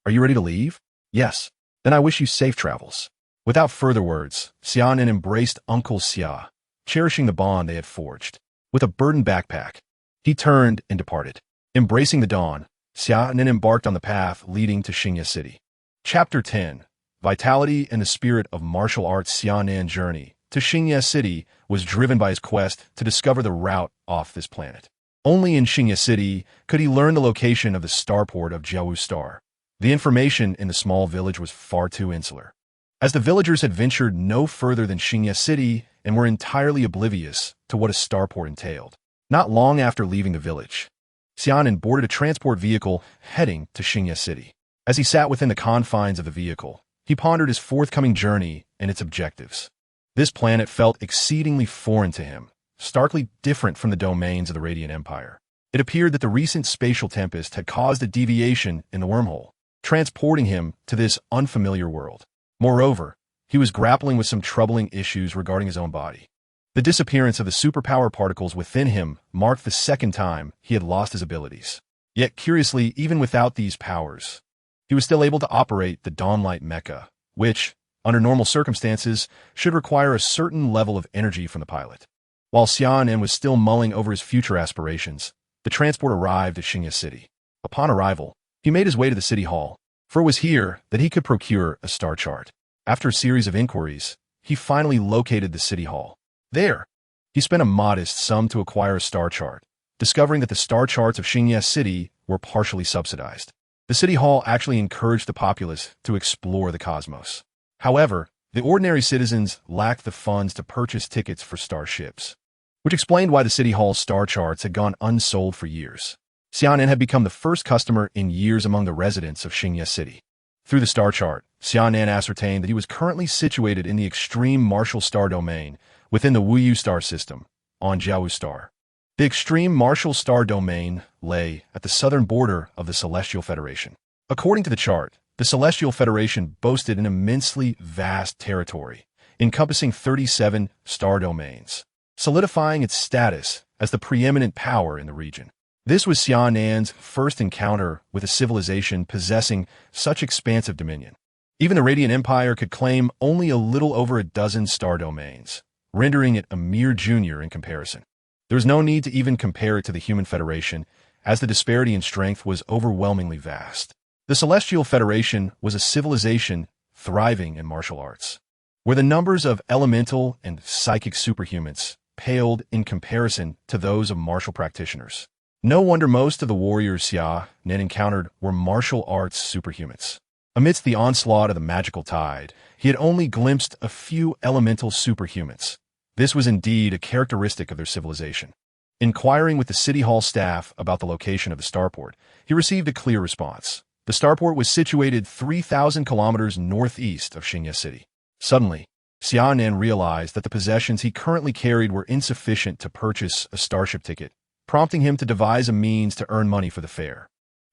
"Are you ready to leave?" "Yes." "Then I wish you safe travels." Without further words, Xia Nan embraced Uncle Xia, cherishing the bond they had forged. With a burdened backpack, he turned and departed. Embracing the dawn, Xia Nan embarked on the path leading to Xia City. Chapter 10. Vitality and the spirit of martial arts. Xia Nan's journey to Xia City was driven by his quest to discover the route off this planet. Only in Xia City could he learn the location of the starport of Jiawu Star. The information in the small village was far too insular, as the villagers had ventured no further than Xia City and were entirely oblivious to what a starport entailed. Not long after leaving the village, Xia Nan boarded a transport vehicle heading to Xia City. As he sat within the confines of the vehicle, he pondered his forthcoming journey and its objectives. This planet felt exceedingly foreign to him, starkly different from the domains of the Radiant Empire. It appeared that the recent spatial tempest had caused a deviation in the wormhole, transporting him to this unfamiliar world. Moreover, he was grappling with some troubling issues regarding his own body. The disappearance of the superpower particles within him marked the second time he had lost his abilities. Yet curiously, even without these powers, he was still able to operate the Dawnlight Mecha, which, under normal circumstances, should require a certain level of energy from the pilot. While Xia Nan was still mulling over his future aspirations, the transport arrived at Xia City. Upon arrival, he made his way to the city hall, for it was here that he could procure a star chart. After a series of inquiries, he finally located the city hall. There, he spent a modest sum to acquire a star chart, discovering that the star charts of Xia City were partially subsidized. The city hall actually encouraged the populace to explore the cosmos. However, the ordinary citizens lacked the funds to purchase tickets for starships, which explained why the city hall's star charts had gone unsold for years. Xia Nan had become the first customer in years among the residents of Xia City. Through the star chart, Xia Nan ascertained that he was currently situated in the extreme martial star domain within the Wuyu star system, on Jiawu Star. The extreme martial star domain lay at the southern border of the Celestial Federation. According to the chart, the Celestial Federation boasted an immensely vast territory, encompassing 37 star domains, solidifying its status as the preeminent power in the region. This was Xia Nan's first encounter with a civilization possessing such expansive dominion. Even the Radiant Empire could claim only a little over a dozen star domains, rendering it a mere junior in comparison. There was no need to even compare it to the Human Federation, as the disparity in strength was overwhelmingly vast. The Celestial Federation was a civilization thriving in martial arts, where the numbers of elemental and psychic superhumans paled in comparison to those of martial practitioners. No wonder most of the warriors Xia Nan encountered were martial arts superhumans. Amidst the onslaught of the magical tide, he had only glimpsed a few elemental superhumans. This was indeed a characteristic of their civilization. Inquiring with the City Hall staff about the location of the starport, he received a clear response. The starport was situated 3,000 kilometers northeast of Xia City. Suddenly, Xia Nan realized that the possessions he currently carried were insufficient to purchase a starship ticket, prompting him to devise a means to earn money for the fare.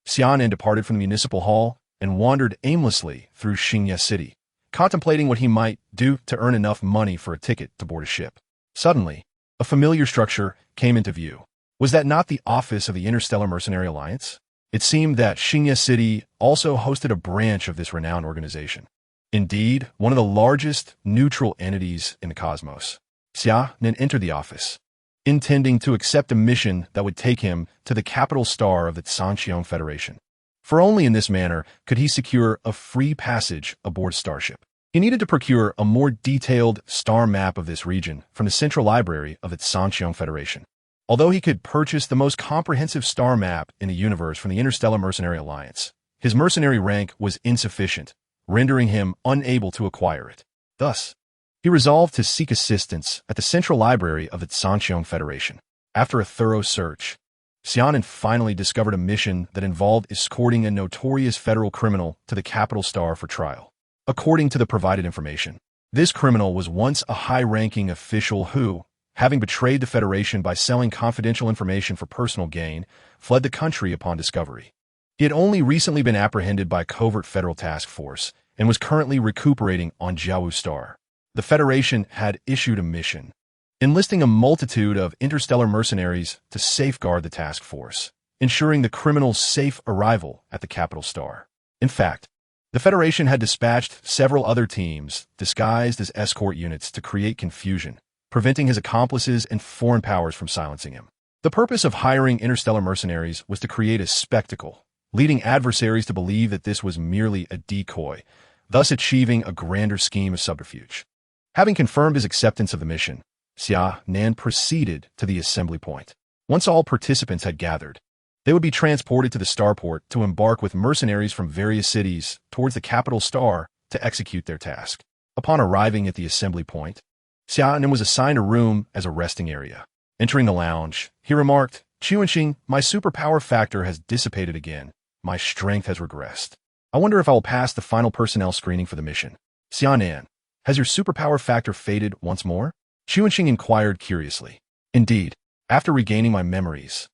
Xia Nan departed from the municipal hall and wandered aimlessly through Xia City, contemplating what he might do to earn enough money for a ticket to board a ship. Suddenly, a familiar structure came into view. Was that not the office of the Interstellar Mercenary Alliance? It seemed that Xia City also hosted a branch of this renowned organization. Indeed, one of the largest neutral entities in the cosmos. Xia Nan entered the office, intending to accept a mission that would take him to the capital star of the Sanxiong Federation. For only in this manner could he secure a free passage aboard a starship. He needed to procure a more detailed star map of this region from the central library of the Sanxiong Federation. Although he could purchase the most comprehensive star map in the universe from the Interstellar Mercenary Alliance, his mercenary rank was insufficient, rendering him unable to acquire it. Thus, he resolved to seek assistance at the central library of the Sanxiong Federation. After a thorough search, Xia Nan finally discovered a mission that involved escorting a notorious federal criminal to the capital star for trial. According to the provided information, this criminal was once a high-ranking official who, having betrayed the Federation by selling confidential information for personal gain, fled the country upon discovery. He had only recently been apprehended by a covert federal task force and was currently recuperating on Jiawu Star. The Federation had issued a mission, enlisting a multitude of interstellar mercenaries to safeguard the task force, ensuring the criminal's safe arrival at the capital star. In fact, the Federation had dispatched several other teams disguised as escort units to create confusion, preventing his accomplices and foreign powers from silencing him. The purpose of hiring interstellar mercenaries was to create a spectacle, leading adversaries to believe that this was merely a decoy, thus achieving a grander scheme of subterfuge. Having confirmed his acceptance of the mission, Xia Nan proceeded to the assembly point. Once all participants had gathered, they would be transported to the starport to embark with mercenaries from various cities towards the capital star to execute their task. Upon arriving at the assembly point, Xia Nan was assigned a room as a resting area. Entering the lounge, he remarked, "Chuanxing, my superpower factor has dissipated again. My strength has regressed. I wonder if I will pass the final personnel screening for the mission." "Xia Nan, has your superpower factor faded once more?" Chuanxing inquired curiously. "Indeed, after regaining my memories,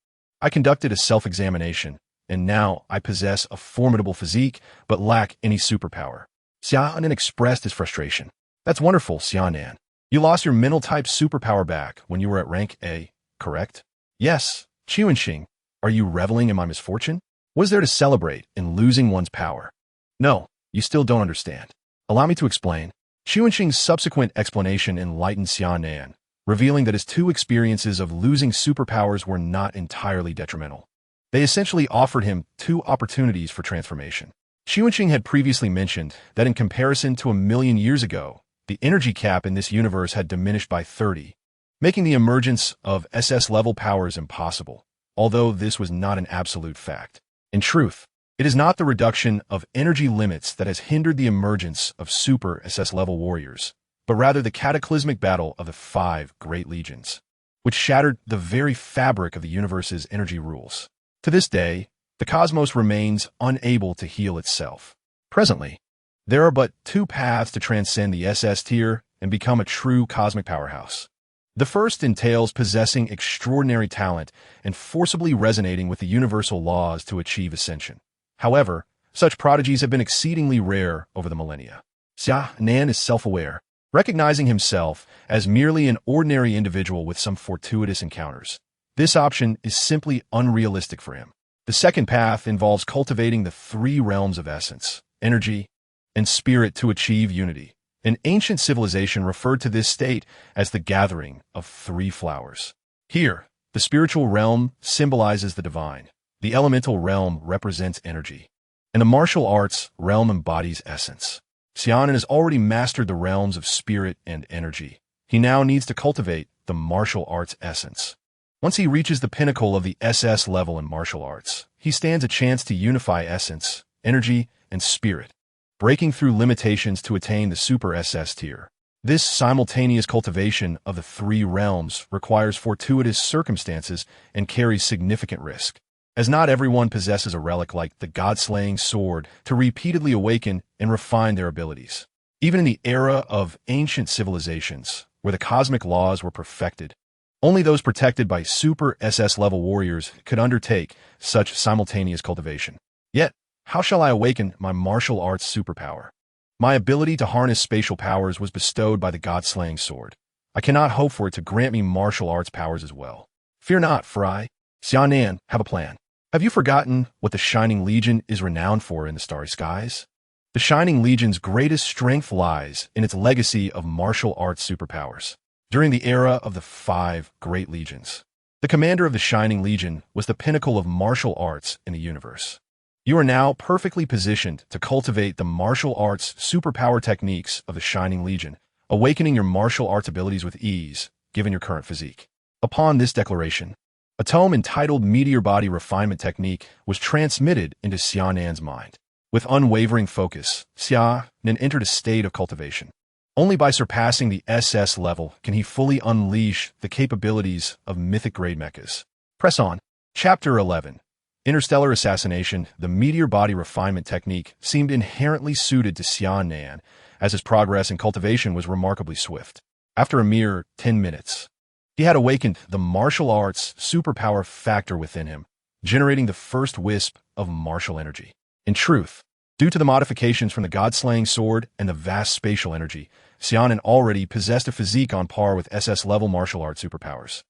I conducted a self-examination, and now I possess a formidable physique but lack any superpower." Xia Nan expressed his frustration. "That's wonderful, Xia Nan. You lost your mental-type superpower back when you were at rank A, correct?" "Yes, Chuanxing. Are you reveling in my misfortune? What is there to celebrate in losing one's power?" "No, you still don't understand. Allow me to explain." Chuanxing's subsequent explanation enlightened Xia Nan, revealing that his two experiences of losing superpowers were not entirely detrimental. They essentially offered him two opportunities for transformation. Chuanxing had previously mentioned that in comparison to 1,000,000 years ago, the energy cap in this universe had diminished by 30, making the emergence of SS-level powers impossible, although this was not an absolute fact. In truth, it is not the reduction of energy limits that has hindered the emergence of super SS-level warriors, but rather the cataclysmic battle of the 5 Great Legions, which shattered the very fabric of the universe's energy rules. To this day, the cosmos remains unable to heal itself. Presently, there are but 2 paths to transcend the SS tier and become a true cosmic powerhouse. The first entails possessing extraordinary talent and forcibly resonating with the universal laws to achieve ascension. However, such prodigies have been exceedingly rare over the millennia. Xia Nan is self-aware, recognizing himself as merely an ordinary individual with some fortuitous encounters. This option is simply unrealistic for him. The second path involves cultivating the 3 realms of essence, energy, and spirit to achieve unity. An ancient civilization referred to this state as the gathering of 3 flowers. Here, the spiritual realm symbolizes the divine, the elemental realm represents energy, and the martial arts realm embodies essence. Xia Nan has already mastered the realms of spirit and energy. He now needs to cultivate the martial arts essence. Once he reaches the pinnacle of the SS level in martial arts, he stands a chance to unify essence, energy, and spirit, breaking through limitations to attain the Super SS tier. This simultaneous cultivation of the 3 realms requires fortuitous circumstances and carries significant risk, as not everyone possesses a relic like the God-slaying sword to repeatedly awaken and refine their abilities. Even in the era of ancient civilizations, where the cosmic laws were perfected, only those protected by Super SS-level warriors could undertake such simultaneous cultivation. Yet, how shall I awaken my martial arts superpower? My ability to harness spatial powers was bestowed by the God-slaying sword. I cannot hope for it to grant me martial arts powers as well. Fear not, for I, Xia Nan, have a plan. Have you forgotten what the Shining Legion is renowned for in the starry skies? The Shining Legion's greatest strength lies in its legacy of martial arts superpowers. During the era of the 5 Great Legions, the commander of the Shining Legion was the pinnacle of martial arts in the universe. You are now perfectly positioned to cultivate the martial arts superpower techniques of the Shining Legion, awakening your martial arts abilities with ease, given your current physique. Upon this declaration, a tome entitled Meteor Body Refinement Technique was transmitted into Xia Nan's mind. With unwavering focus, Xia Nan entered a state of cultivation. Only by surpassing the SS level can he fully unleash the capabilities of Mythic-Grade mechas. Press on. Chapter 11. Interstellar assassination, the meteor body refinement technique, seemed inherently suited to Xia Nan, as his progress in cultivation was remarkably swift. After a mere 10 minutes, he had awakened the martial arts superpower factor within him, generating the first wisp of martial energy. In truth, due to the modifications from the god-slaying sword and the vast spatial energy, Xia Nan already possessed a physique on par with SS-level martial arts superpowers.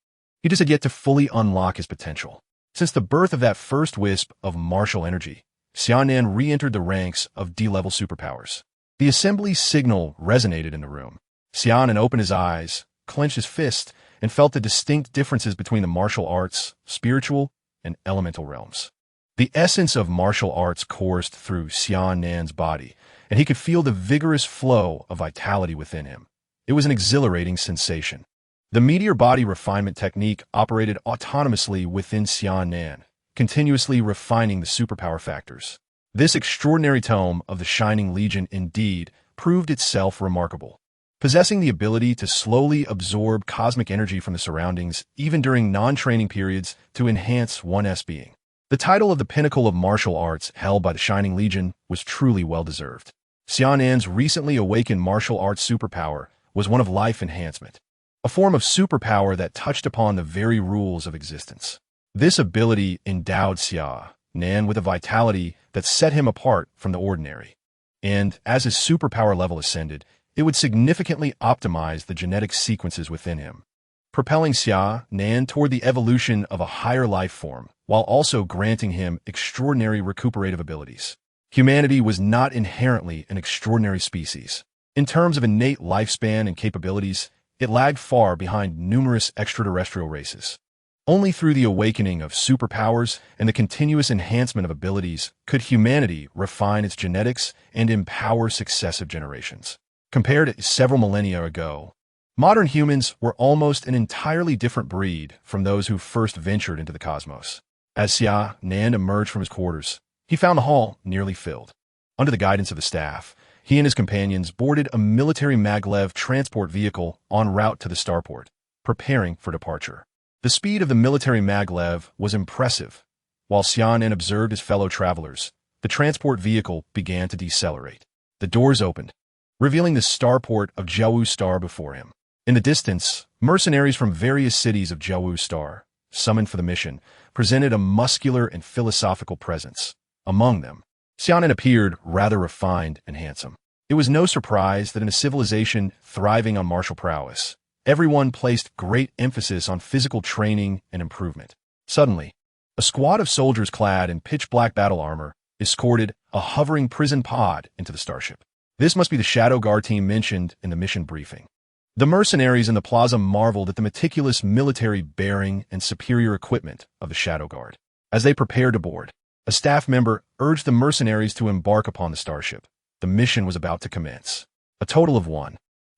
He just had yet to fully unlock his potential. Since the birth of that first wisp of martial energy, Xia Nan re-entered the ranks of D-level superpowers. The assembly signal resonated in the room. Xia Nan opened his eyes, clenched his fist, and felt the distinct differences between the martial arts, spiritual, and elemental realms. The essence of martial arts coursed through Xia Nan's body, and he could feel the vigorous flow of vitality within him. It was an exhilarating sensation. The meteor body refinement technique operated autonomously within Xia Nan, continuously refining the superpower factors. This extraordinary tome of the Shining Legion indeed proved itself remarkable, possessing the ability to slowly absorb cosmic energy from the surroundings, even during non-training periods, to enhance one's being. The title of the pinnacle of martial arts held by the Shining Legion was truly well-deserved. Xia Nan's recently awakened martial arts superpower was one of life enhancement, a form of superpower that touched upon the very rules of existence. This ability endowed Xia Nan with a vitality that set him apart from the ordinary. And as his superpower level ascended, it would significantly optimize the genetic sequences within him, propelling Xia Nan toward the evolution of a higher life form, while also granting him extraordinary recuperative abilities. Humanity was not inherently an extraordinary species. In terms of innate lifespan and capabilities, it lagged far behind numerous extraterrestrial races. Only through the awakening of superpowers and the continuous enhancement of abilities could humanity refine its genetics and empower successive generations. Compared to several millennia ago, modern humans were almost an entirely different breed from those who first ventured into the cosmos. As Xia Nan emerged from his quarters, he found the hall nearly filled. Under the guidance of the staff, he and his companions boarded a military maglev transport vehicle en route to the starport, preparing for departure. The speed of the military maglev was impressive. While Xia Nan observed his fellow travelers, the transport vehicle began to decelerate. The doors opened, revealing the starport of Jiawu Star before him. In the distance, mercenaries from various cities of Jiawu Star, summoned for the mission, presented a muscular and philosophical presence. Among them, Xia Nan appeared rather refined and handsome. It was no surprise that in a civilization thriving on martial prowess, everyone placed great emphasis on physical training and improvement. Suddenly, a squad of soldiers clad in pitch-black battle armor escorted a hovering prison pod into the starship. This must be the Shadow Guard team mentioned in the mission briefing. The mercenaries in the plaza marveled at the meticulous military bearing and superior equipment of the Shadow Guard. As they prepared to board, a staff member urged the mercenaries to embark upon the starship. The mission was about to commence. A total of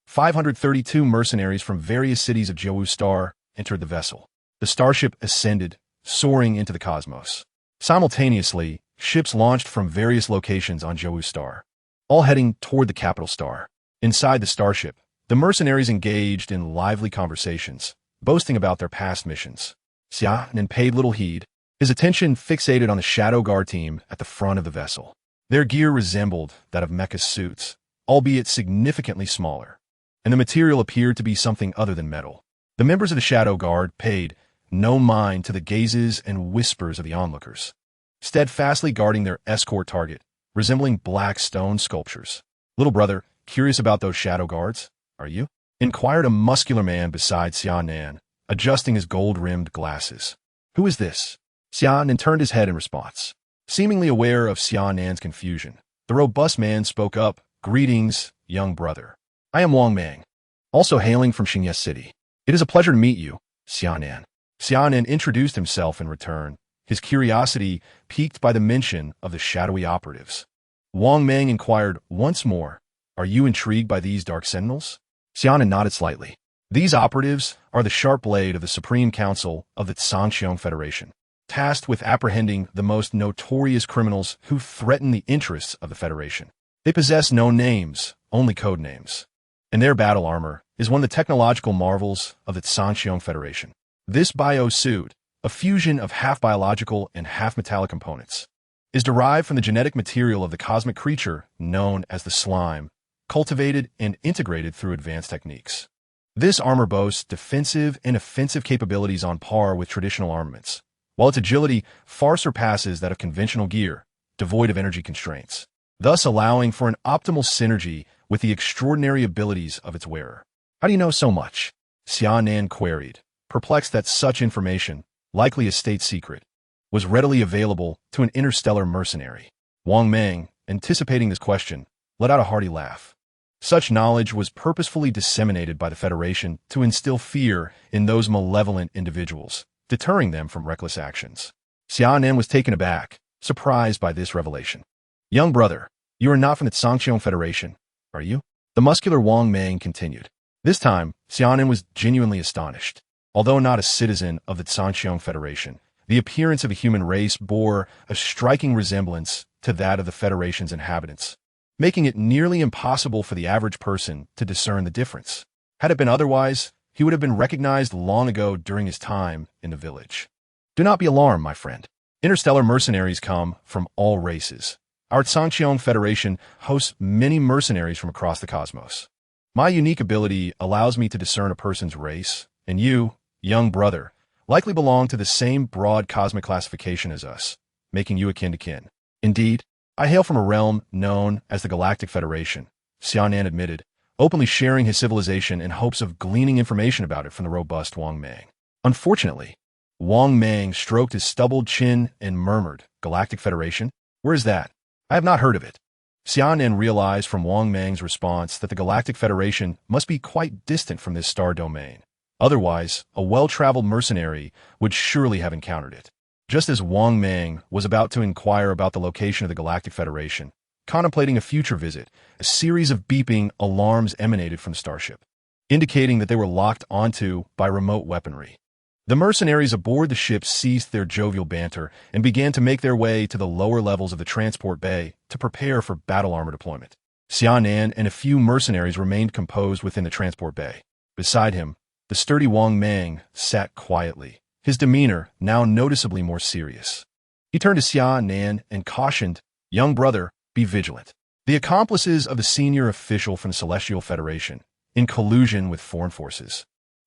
532 mercenaries from various cities of Jiawu Star entered the vessel. The starship ascended, soaring into the cosmos. Simultaneously, ships launched from various locations on Jiawu Star, all heading toward the capital star. Inside the starship, the mercenaries engaged in lively conversations, boasting about their past missions. Xia Nan paid little heed, his attention fixated on the Shadow Guard team at the front of the vessel. Their gear resembled that of Mecha suits, albeit significantly smaller, and the material appeared to be something other than metal. The members of the Shadow Guard paid no mind to the gazes and whispers of the onlookers, steadfastly guarding their escort target, resembling black stone sculptures. "Little brother, curious about those Shadow Guards, are you?" inquired a muscular man beside Xia Nan, adjusting his gold-rimmed glasses. "Who is this?" Xia Nan turned his head in response. Seemingly aware of Xia Nan's confusion, the robust man spoke up, "Greetings, young brother. I am Wang Mang, also hailing from Xingye City. It is a pleasure to meet you, Xia Nan." Xia Nan introduced himself in return, his curiosity piqued by the mention of the shadowy operatives. Wang Mang inquired once more, "Are you intrigued by these Dark Sentinels?" Xia Nan nodded slightly. "These operatives are the sharp blade of the Supreme Council of the Zhangqiang Federation, tasked with apprehending the most notorious criminals who threaten the interests of the Federation. They possess no names, only code names, and their battle armor is one of the technological marvels of the Zhangqiang Federation. This bio suit, a fusion of half-biological and half-metallic components, is derived from the genetic material of the cosmic creature known as the slime, cultivated and integrated through advanced techniques. This armor boasts defensive and offensive capabilities on par with traditional armaments, while its agility far surpasses that of conventional gear, devoid of energy constraints, thus allowing for an optimal synergy with the extraordinary abilities of its wearer. How do you know so much? Xia Nan queried, perplexed that such information, likely a state secret, was readily available to an interstellar mercenary. Wang Meng, anticipating this question, let out a hearty laugh. Such knowledge was purposefully disseminated by the Federation to instill fear in those malevolent individuals, deterring them from reckless actions. Xia Nan was taken aback, surprised by this revelation. Young brother, you are not from the Sangqiong Federation, are you? The muscular Wang Meng continued. This time, Xia Nan was genuinely astonished. Although not a citizen of the Sangqiong Federation, the appearance of a human race bore a striking resemblance to that of the Federation's inhabitants, making it nearly impossible for the average person to discern the difference. Had it been otherwise, he would have been recognized long ago during his time in the village. Do not be alarmed, my friend. Interstellar mercenaries come from all races. Our Sangqiong Federation hosts many mercenaries from across the cosmos. My unique ability allows me to discern a person's race, and you, young brother, likely belong to the same broad cosmic classification as us, making you akin to kin. Indeed, I hail from a realm known as the Galactic Federation, Xia Nan admitted, openly sharing his civilization in hopes of gleaning information about it from the robust Wang Meng. Unfortunately, Wang Meng stroked his stubbled chin and murmured, Galactic Federation? Where is that? I have not heard of it. Xia Nan realized from Wang Meng's response that the Galactic Federation must be quite distant from this star domain. Otherwise, a well-traveled mercenary would surely have encountered it. Just as Wang Meng was about to inquire about the location of the Galactic Federation, contemplating a future visit, a series of beeping alarms emanated from the starship, indicating that they were locked onto by remote weaponry. The mercenaries aboard the ship ceased their jovial banter and began to make their way to the lower levels of the transport bay to prepare for battle armor deployment. Xia Nan and a few mercenaries remained composed within the transport bay. Beside him, the sturdy Wang Meng sat quietly, his demeanor now noticeably more serious. He turned to Xia Nan and cautioned, Young brother, be vigilant. The accomplices of the senior official from the Celestial Federation, in collusion with foreign forces,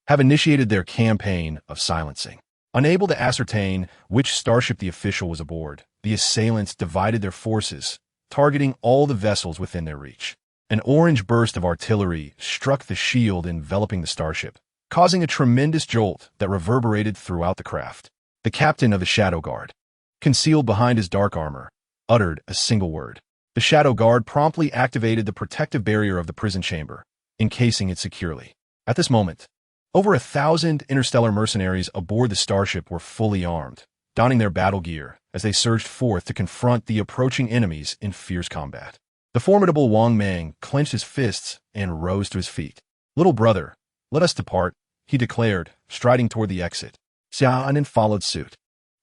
have initiated their campaign of silencing. Unable to ascertain which starship the official was aboard, the assailants divided their forces, targeting all the vessels within their reach. An orange burst of artillery struck the shield enveloping the starship, causing a tremendous jolt that reverberated throughout the craft. The captain of the Shadow Guard, concealed behind his dark armor, uttered a single word. The Shadow Guard promptly activated the protective barrier of the prison chamber, encasing it securely. At this moment, over 1,000 interstellar mercenaries aboard the starship were fully armed, donning their battle gear as they surged forth to confront the approaching enemies in fierce combat. The formidable Wang Meng clenched his fists and rose to his feet. Little brother, let us depart, he declared, striding toward the exit. Xia Nan followed suit,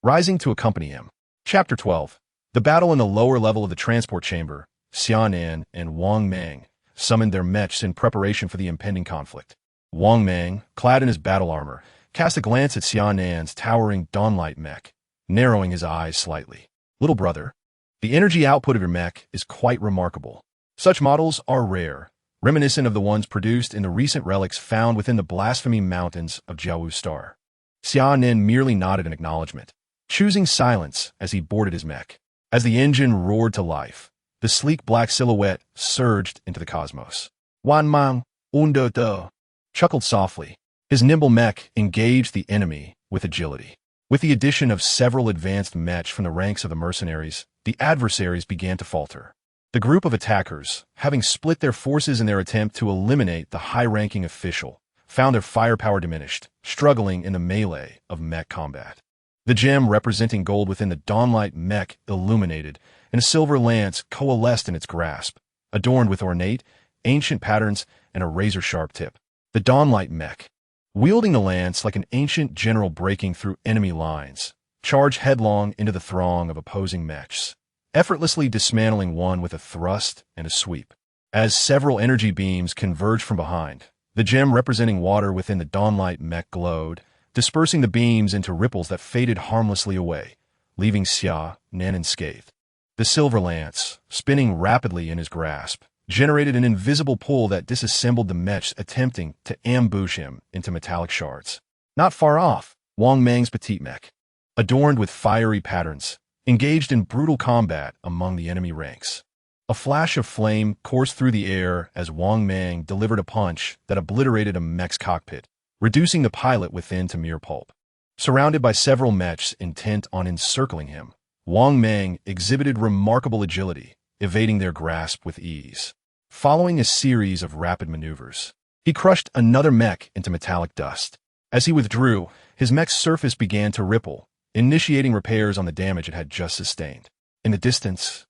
rising to accompany him. Chapter 12. The battle in the lower level of the transport chamber. Xia Nan and Wang Meng summoned their mechs in preparation for the impending conflict. Wang Meng, clad in his battle armor, cast a glance at Xia Nan's towering dawnlight mech, narrowing his eyes slightly. Little brother, the energy output of your mech is quite remarkable. Such models are rare, reminiscent of the ones produced in the recent relics found within the Blasphemy Mountains of Jiawu Star. Xia Nan merely nodded in acknowledgement, choosing silence as he boarded his mech. As the engine roared to life, the sleek black silhouette surged into the cosmos. Wan Mang, Undo Do, chuckled softly. His nimble mech engaged the enemy with agility. With the addition of several advanced mech from the ranks of the mercenaries, the adversaries began to falter. The group of attackers, having split their forces in their attempt to eliminate the high-ranking official, found their firepower diminished, struggling in the melee of mech combat. The gem representing gold within the dawnlight mech illuminated, and a silver lance coalesced in its grasp, adorned with ornate, ancient patterns and a razor-sharp tip. The dawnlight mech, wielding the lance like an ancient general breaking through enemy lines, charged headlong into the throng of opposing mechs, effortlessly dismantling one with a thrust and a sweep. As several energy beams converged from behind, the gem representing water within the dawnlight mech glowed, dispersing the beams into ripples that faded harmlessly away, leaving Xia Nan unscathed. The silver lance, spinning rapidly in his grasp, generated an invisible pull that disassembled the mechs attempting to ambush him into metallic shards. Not far off, Wang Mang's petite mech, adorned with fiery patterns, engaged in brutal combat among the enemy ranks. A flash of flame coursed through the air as Wang Mang delivered a punch that obliterated a mech's cockpit, reducing the pilot within to mere pulp. Surrounded by several mechs intent on encircling him, Wang Mang exhibited remarkable agility, evading their grasp with ease. Following a series of rapid maneuvers, he crushed another mech into metallic dust. As he withdrew, his mech's surface began to ripple, initiating repairs on the damage it had just sustained. In the distance,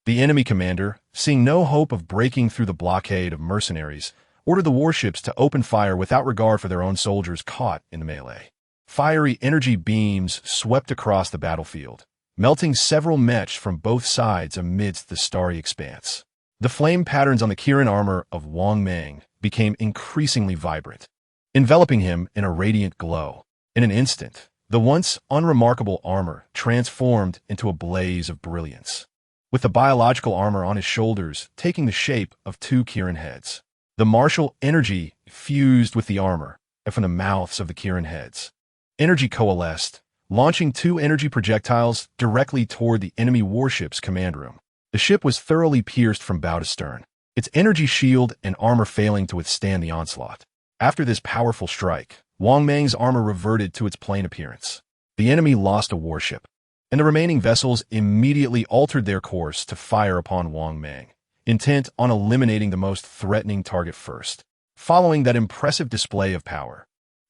the enemy commander, seeing no hope of breaking through the blockade of mercenaries, ordered the warships to open fire without regard for their own soldiers caught in the melee. Fiery energy beams swept across the battlefield, melting several mechs from both sides amidst the starry expanse. The flame patterns on the Kirin armor of Wang Mang became increasingly vibrant, enveloping him in a radiant glow. In an instant, the once unremarkable armor transformed into a blaze of brilliance, with the biological armor on his shoulders taking the shape of two Kirin heads. The martial energy fused with the armor, and from the mouths of the Kirin heads, energy coalesced, launching two energy projectiles directly toward the enemy warship's command room. The ship was thoroughly pierced from bow to stern, its energy shield and armor failing to withstand the onslaught. After this powerful strike, Wang Mang's armor reverted to its plain appearance. The enemy lost a warship, and the remaining vessels immediately altered their course to fire upon Wang Mang, intent on eliminating the most threatening target first. Following that impressive display of power,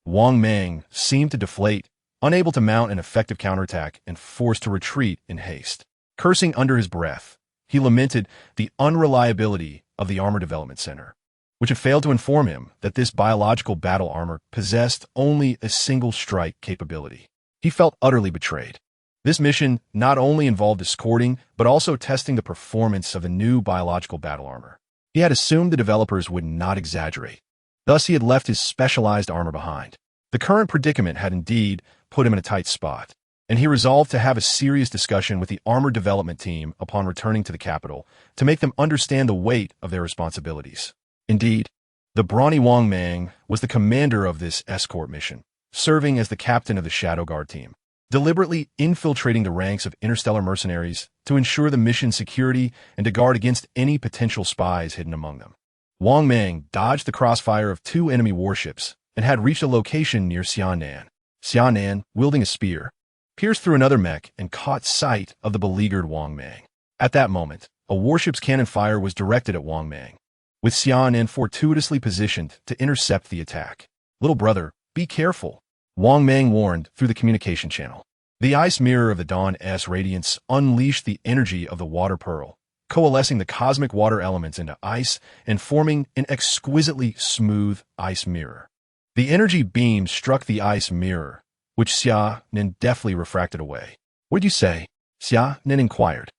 Wang Mang seemed to deflate, unable to mount an effective counterattack and forced to retreat in haste. Cursing under his breath, he lamented the unreliability of the Armor Development Center, which had failed to inform him that this biological battle armor possessed only a single strike capability. He felt utterly betrayed. This mission not only involved escorting, but also testing the performance of the new biological battle armor. He had assumed the developers would not exaggerate. Thus, he had left his specialized armor behind. The current predicament had indeed put him in a tight spot, and he resolved to have a serious discussion with the armor development team upon returning to the capital to make them understand the weight of their responsibilities. Indeed, the brawny Wang Mang was the commander of this escort mission, serving as the captain of the Shadow Guard team, deliberately infiltrating the ranks of interstellar mercenaries to ensure the mission's security and to guard against any potential spies hidden among them. Wang Mang dodged the crossfire of two enemy warships and had reached a location near Xia Nan. Xia Nan, wielding a spear, pierced through another mech and caught sight of the beleaguered Wang Mang. At that moment, a warship's cannon fire was directed at Wang Mang, with Xia Nan fortuitously positioned to intercept the attack. "Little brother, be careful," Wang Mang warned through the communication channel. The ice mirror of the Dawn's radiance unleashed the energy of the water pearl, coalescing the cosmic water elements into ice and forming an exquisitely smooth ice mirror. The energy beam struck the ice mirror, which Xia Nan deftly refracted away. "What'd you say?" Xia Nan inquired.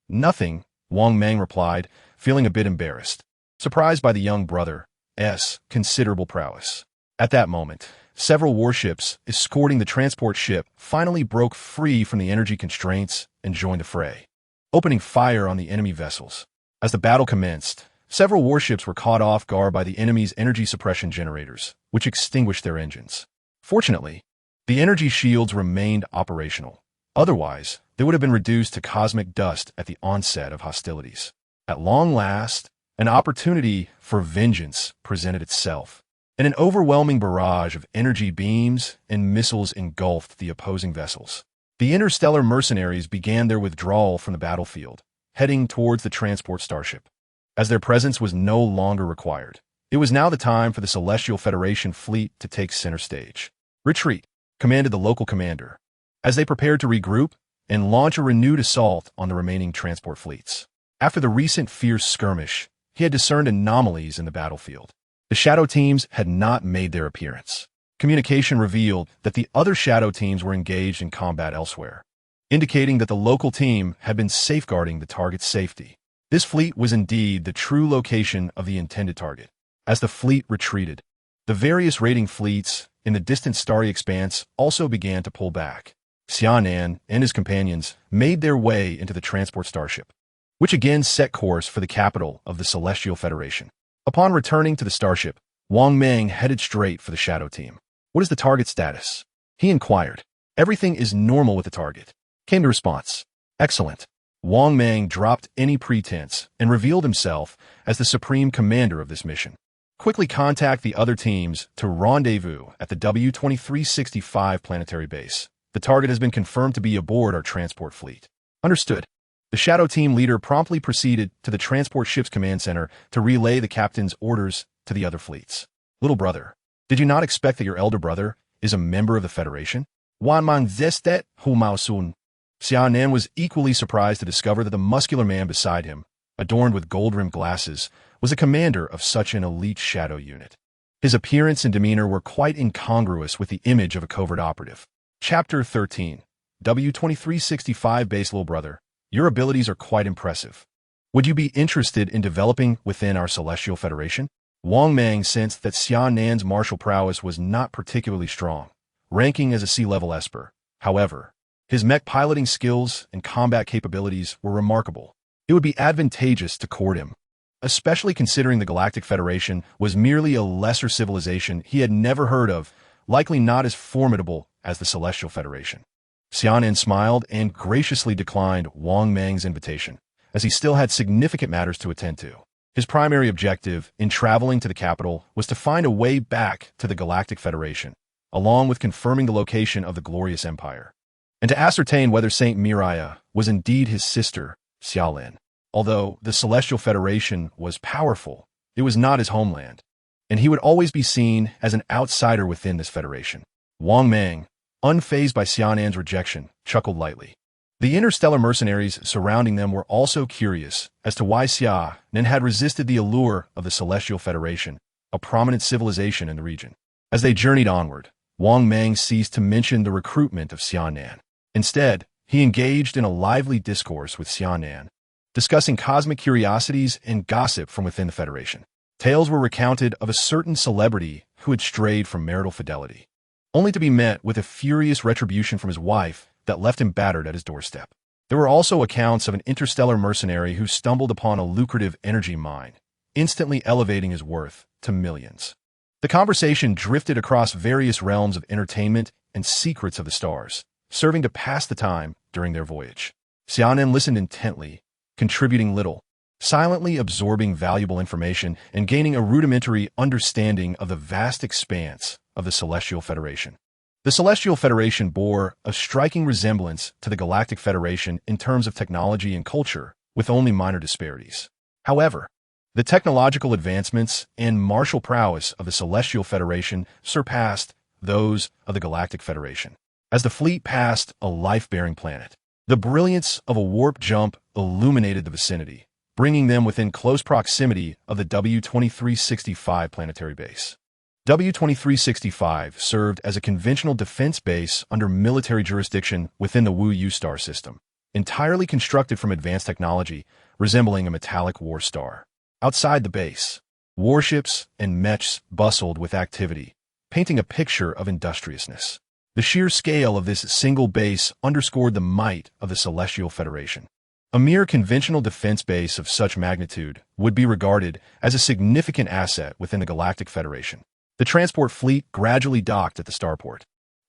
Nothing," Wang Mang replied, feeling a bit embarrassed, surprised by the young brother's considerable prowess. At that moment, several warships escorting the transport ship finally broke free from the energy constraints and joined the fray, opening fire on the enemy vessels. As the battle commenced, several warships were caught off guard by the enemy's energy suppression generators, which extinguished their engines. Fortunately, the energy shields remained operational. Otherwise, they would have been reduced to cosmic dust at the onset of hostilities. At long last, an opportunity for vengeance presented itself, and an overwhelming barrage of energy beams and missiles engulfed the opposing vessels. The interstellar mercenaries began their withdrawal from the battlefield, heading towards the transport starship. As their presence was no longer required, it was now the time for the Celestial Federation fleet to take center stage. "Retreat," commanded the local commander, as they prepared to regroup and launch a renewed assault on the remaining transport fleets. After the recent fierce skirmish, he had discerned anomalies in the battlefield. The shadow teams had not made their appearance. Communication revealed that the other shadow teams were engaged in combat elsewhere, indicating that the local team had been safeguarding the target's safety. This fleet was indeed the true location of the intended target. As the fleet retreated, The various raiding fleets in the distant starry expanse also began to pull back. Xia Nan and his companions made their way into the transport starship, which again set course for the capital of the Celestial Federation. Upon returning to the starship, Wang Meng headed straight for the Shadow Team. "What is the target status?" he inquired. "Everything is normal with the target," came the response. "Excellent." Wang Meng dropped any pretense and revealed himself as the supreme commander of this mission. "Quickly contact the other teams to rendezvous at the W-2365 planetary base. The target has been confirmed to be aboard our transport fleet." "Understood." The Shadow Team leader promptly proceeded to the transport ship's command center to relay the captain's orders to the other fleets. "Little brother, did you not expect that your elder brother is a member of the Federation?" "Wan man zestet hu mausun." Xia Nan was equally surprised to discover that the muscular man beside him, adorned with gold-rimmed glasses, was a commander of such an elite shadow unit. His appearance and demeanor were quite incongruous with the image of a covert operative. Chapter 13. W-2365 Base. Little brother, your abilities are quite impressive. Would you be interested in developing within our Celestial Federation? Wang Meng sensed that Xia Nan's martial prowess was not particularly strong, ranking as a sea-level esper. However, his mech piloting skills and combat capabilities were remarkable. It would be advantageous to court him, especially considering the Galactic Federation was merely a lesser civilization he had never heard of, likely not as formidable as the Celestial Federation. Xia Nan smiled and graciously declined Wang Meng's invitation, as he still had significant matters to attend to. His primary objective in traveling to the capital was to find a way back to the Galactic Federation, along with confirming the location of the Glorious Empire, and to ascertain whether Saint Miria was indeed his sister, Xia Lin. Although the Celestial Federation was powerful, it was not his homeland, and he would always be seen as an outsider within this federation. Wang Meng, unfazed by Xia Nan's rejection, chuckled lightly. The interstellar mercenaries surrounding them were also curious as to why Xia Nan had resisted the allure of the Celestial Federation, a prominent civilization in the region. As they journeyed onward, Wang Meng ceased to mention the recruitment of Xia Nan. Instead, he engaged in a lively discourse with Xia Nan, discussing cosmic curiosities and gossip from within the Federation. Tales were recounted of a certain celebrity who had strayed from marital fidelity, only to be met with a furious retribution from his wife that left him battered at his doorstep. There were also accounts of an interstellar mercenary who stumbled upon a lucrative energy mine, instantly elevating his worth to millions. The conversation drifted across various realms of entertainment and secrets of the stars, serving to pass the time during their voyage. Xia Nan listened intently, contributing little, silently absorbing valuable information and gaining a rudimentary understanding of the vast expanse of the Celestial Federation. The Celestial Federation bore a striking resemblance to the Galactic Federation in terms of technology and culture, with only minor disparities. However, the technological advancements and martial prowess of the Celestial Federation surpassed those of the Galactic Federation. As the fleet passed a life-bearing planet, the brilliance of a warp jump illuminated the vicinity, bringing them within close proximity of the W-2365 planetary base. W-2365 served as a conventional defense base under military jurisdiction within the Wu Yu star system, entirely constructed from advanced technology resembling a metallic war star. Outside the base, warships and mechs bustled with activity, painting a picture of industriousness. The sheer scale of this single base underscored the might of the Celestial Federation. A mere conventional defense base of such magnitude would be regarded as a significant asset within the Galactic Federation. The transport fleet gradually docked at the starport,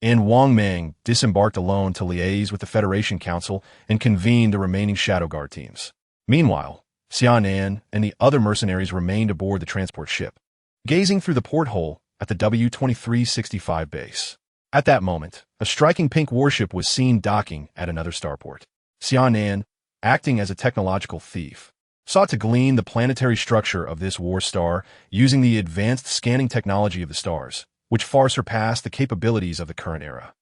and Wang Meng disembarked alone to liaise with the Federation Council and convene the remaining Shadow Guard teams. Meanwhile, Xia Nan and the other mercenaries remained aboard the transport ship, gazing through the porthole at the W-2365 base. At that moment, a striking pink warship was seen docking at another starport. Xia Nan, acting as a technological thief, sought to glean the planetary structure of this war star using the advanced scanning technology of the stars, which far surpassed the capabilities of the current era.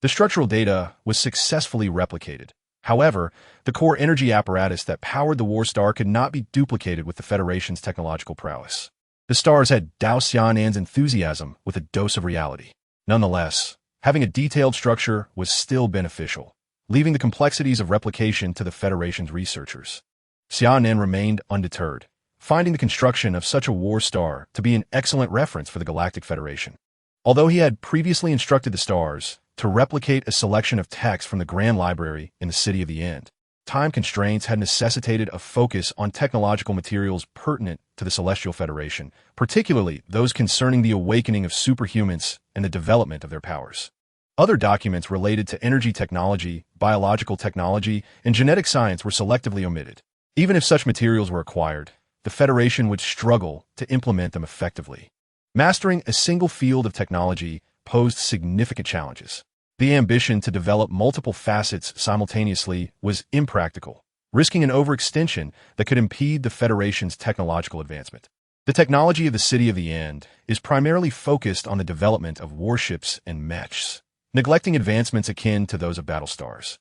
The structural data was successfully replicated. However, the core energy apparatus that powered the war star could not be duplicated with the Federation's technological prowess. The stars had doused Xia Nan's enthusiasm with a dose of reality. Nonetheless, having a detailed structure was still beneficial, leaving the complexities of replication to the Federation's researchers. Xia Nan remained undeterred, finding the construction of such a war star to be an excellent reference for the Galactic Federation. Although he had previously instructed the stars to replicate a selection of texts from the Grand Library in the City of the End, time constraints had necessitated a focus on technological materials pertinent to the Celestial Federation, particularly those concerning the awakening of superhumans and the development of their powers. Other documents related to energy technology, biological technology, and genetic science were selectively omitted. Even if such materials were acquired, the Federation would struggle to implement them effectively. Mastering a single field of technology posed significant challenges. The ambition to develop multiple facets simultaneously was impractical, risking an overextension that could impede the Federation's technological advancement. The technology of the City of the End is primarily focused on the development of warships and mechas, neglecting advancements akin to those of battlestars.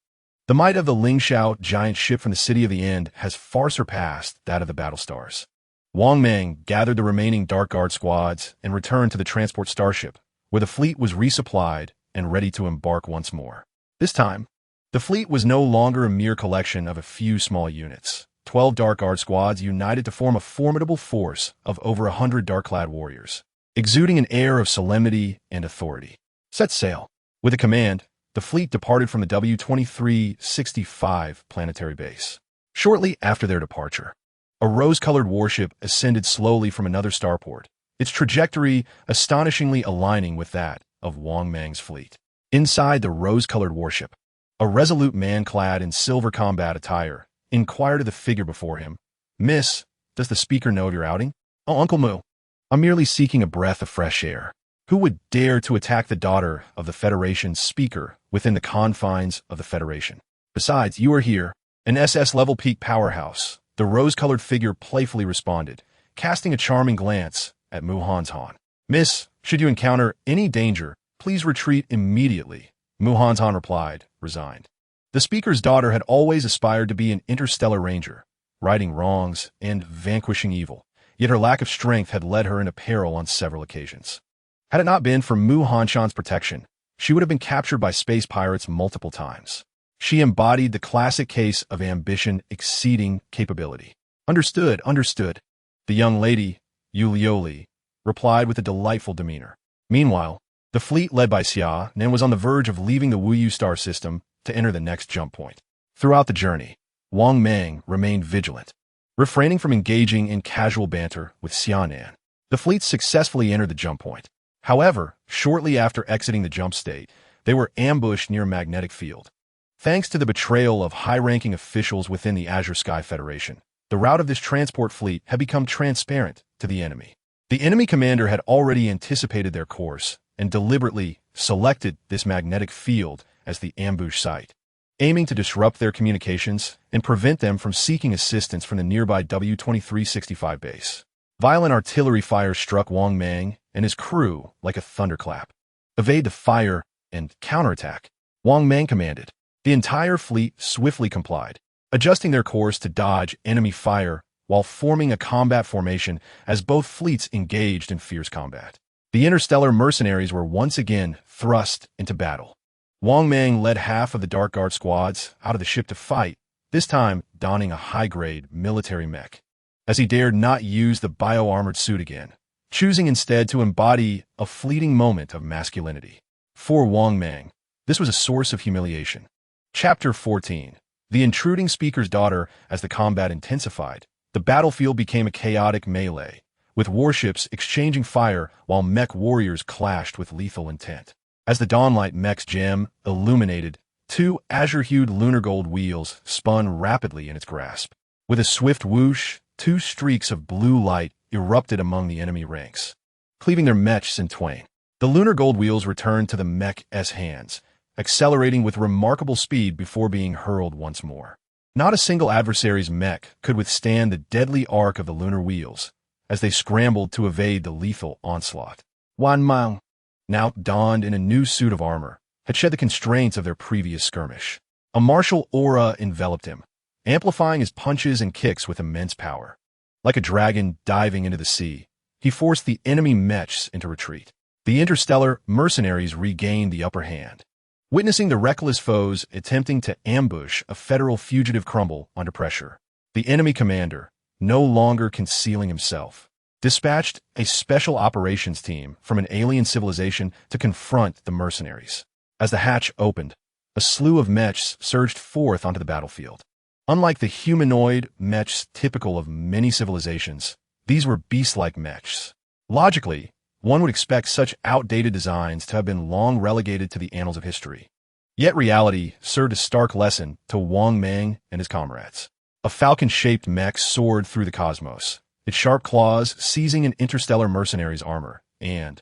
The might of the Lingxiao giant ship from the City of the End has far surpassed that of the battlestars. Wang Meng gathered the remaining Dark Guard squads and returned to the transport starship, where the fleet was resupplied and ready to embark once more. This time, the fleet was no longer a mere collection of a few small units. 12 Dark Guard squads united to form a formidable force of over 100 dark-clad warriors, exuding an air of solemnity and authority. Set sail. With a command, the fleet departed from the W-2365 planetary base. Shortly after their departure, a rose-colored warship ascended slowly from another starport, its trajectory astonishingly aligning with that of Wang Meng's fleet. Inside the rose-colored warship, a resolute man clad in silver combat attire inquired of the figure before him, "Miss, does the speaker know of your outing?" "Oh, Uncle Moo, I'm merely seeking a breath of fresh air. Who would dare to attack the daughter of the Federation's speaker within the confines of the Federation? Besides, you are here, an SS-level peak powerhouse," the rose-colored figure playfully responded, casting a charming glance at Mu Hanzhan. "Miss, should you encounter any danger, please retreat immediately," Mu Hanzhan replied, resigned. The speaker's daughter had always aspired to be an interstellar ranger, righting wrongs and vanquishing evil, yet her lack of strength had led her into peril on several occasions. Had it not been for Mu Hanzhan's protection, she would have been captured by space pirates multiple times. She embodied the classic case of ambition exceeding capability. Understood. The young lady, Yulioli, replied with a delightful demeanor. Meanwhile, the fleet led by Xia Nan was on the verge of leaving the Wuyu star system to enter the next jump point. Throughout the journey, Wang Meng remained vigilant, refraining from engaging in casual banter with Xia Nan. The fleet successfully entered the jump point. However, shortly after exiting the jump state, they were ambushed near a magnetic field. Thanks to the betrayal of high-ranking officials within the Azure Sky Federation, the route of this transport fleet had become transparent to the enemy. The enemy commander had already anticipated their course and deliberately selected this magnetic field as the ambush site, aiming to disrupt their communications and prevent them from seeking assistance from the nearby W-2365 base. Violent artillery fire struck Wang Meng and his crew like a thunderclap. "Evade the fire and counterattack," Wang Meng commanded. The entire fleet swiftly complied, adjusting their course to dodge enemy fire while forming a combat formation as both fleets engaged in fierce combat. The interstellar mercenaries were once again thrust into battle. Wang Meng led half of the Dark Guard squads out of the ship to fight, this time donning a high-grade military mech, as he dared not use the bio-armored suit again, choosing instead to embody a fleeting moment of masculinity. For Wang Meng, this was a source of humiliation. Chapter 14. The intruding speaker's daughter. As the combat intensified, the battlefield became a chaotic melee, with warships exchanging fire while mech warriors clashed with lethal intent. As the Dawnlight mech's gem illuminated, two azure-hued lunar gold wheels spun rapidly in its grasp. With a swift whoosh, two streaks of blue light erupted among the enemy ranks, cleaving their mechs in twain. The lunar gold wheels returned to the mech's hands, accelerating with remarkable speed before being hurled once more. Not a single adversary's mech could withstand the deadly arc of the lunar wheels as they scrambled to evade the lethal onslaught. Wan Meng, now donned in a new suit of armor, had shed the constraints of their previous skirmish. A martial aura enveloped him, amplifying his punches and kicks with immense power. Like a dragon diving into the sea, he forced the enemy mechs into retreat. The interstellar mercenaries regained the upper hand, witnessing the reckless foes attempting to ambush a federal fugitive crumble under pressure. The enemy commander, no longer concealing himself, dispatched a special operations team from an alien civilization to confront the mercenaries. As the hatch opened, a slew of mechs surged forth onto the battlefield. Unlike the humanoid mechs typical of many civilizations, these were beast-like mechs. Logically, one would expect such outdated designs to have been long relegated to the annals of history. Yet reality served a stark lesson to Wang Mang and his comrades. A falcon-shaped mech soared through the cosmos, its sharp claws seizing an interstellar mercenary's armor, and,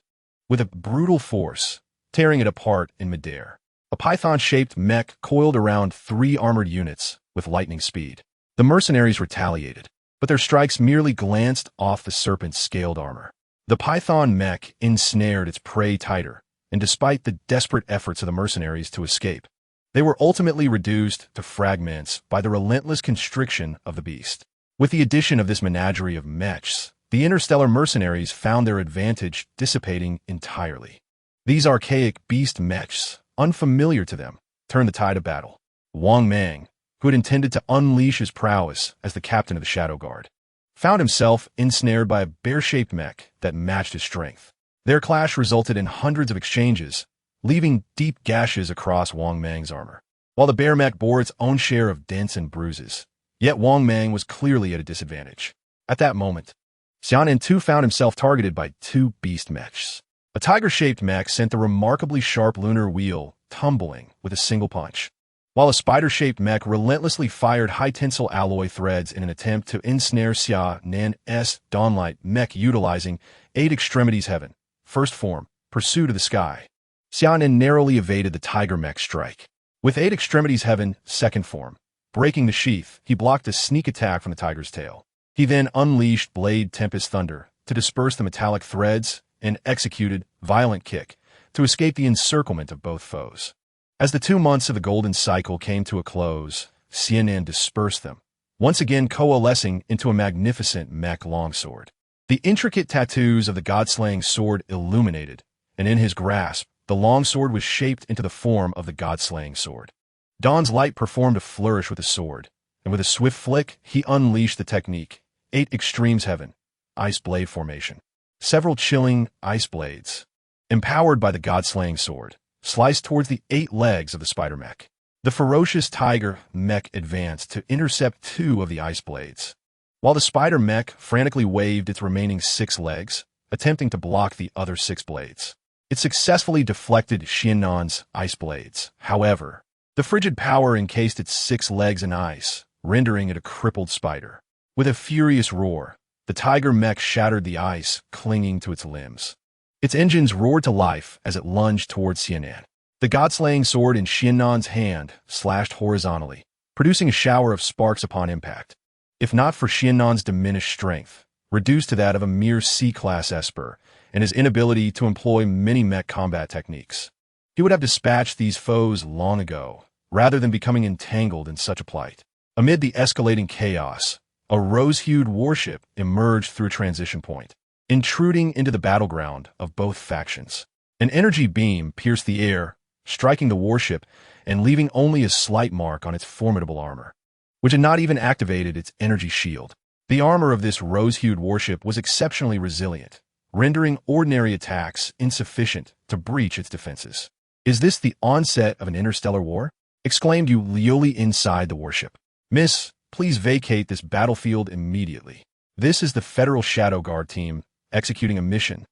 with a brutal force, tearing it apart in midair. A python-shaped mech coiled around 3 armored units with lightning speed. The mercenaries retaliated, but their strikes merely glanced off the serpent's scaled armor. The python mech ensnared its prey tighter, and despite the desperate efforts of the mercenaries to escape, they were ultimately reduced to fragments by the relentless constriction of the beast. With the addition of this menagerie of mechs, the interstellar mercenaries found their advantage dissipating entirely. These archaic beast mechs, unfamiliar to them, turned the tide of battle. Wang Mang, who had intended to unleash his prowess as the captain of the Shadow Guard, found himself ensnared by a bear-shaped mech that matched his strength. Their clash resulted in hundreds of exchanges, leaving deep gashes across Wang Mang's armor. While the bear mech bore its own share of dents and bruises, yet Wang Mang was clearly at a disadvantage. At that moment, Xia Nan too found himself targeted by 2 beast mechs. A tiger-shaped mech sent the remarkably sharp lunar wheel tumbling with a single punch, while a spider-shaped mech relentlessly fired high-tensile alloy threads in an attempt to ensnare Xia Nan's Dawnlight mech utilizing 8 Extremities Heaven, first form, Pursuit of the Sky. Xia Nan narrowly evaded the tiger mech strike. With 8 Extremities Heaven, second form, breaking the sheath, he blocked a sneak attack from the tiger's tail. He then unleashed Blade Tempest Thunder to disperse the metallic threads and executed Violent Kick to escape the encirclement of both foes. As the 2 months of the Golden Cycle came to a close, Xia Nan dispersed them, once again coalescing into a magnificent mech longsword. The intricate tattoos of the god-slaying sword illuminated, and in his grasp, the longsword was shaped into the form of the god-slaying sword. Dawn's Light performed a flourish with the sword, and with a swift flick, he unleashed the technique, 8 Extremes Heaven, Ice Blade Formation. Several chilling ice blades, empowered by the god-slaying sword, sliced towards the 8 legs of the spider mech. The ferocious tiger mech advanced to intercept 2 of the ice blades, while the spider mech frantically waved its remaining 6 legs, attempting to block the other 6 blades. It successfully deflected Xia Nan's ice blades. However, the frigid power encased its 6 legs in ice, rendering it a crippled spider. With a furious roar, the tiger mech shattered the ice clinging to its limbs. Its engines roared to life as it lunged towards Xia Nan. The god-slaying sword in Xia Nan's hand slashed horizontally, producing a shower of sparks upon impact. If not for Xia Nan's diminished strength, reduced to that of a mere C-class esper, and his inability to employ many mech combat techniques, he would have dispatched these foes long ago, rather than becoming entangled in such a plight. Amid the escalating chaos, a rose-hued warship emerged through a transition point, intruding into the battleground of both factions. An energy beam pierced the air, striking the warship and leaving only a slight mark on its formidable armor, which had not even activated its energy shield. The armor of this rose-hued warship was exceptionally resilient, rendering ordinary attacks insufficient to breach its defenses. "Is this the onset of an interstellar war?" exclaimed Yuli inside the warship. "Miss, please vacate this battlefield immediately. This is the Federal Shadow Guard team executing a mission."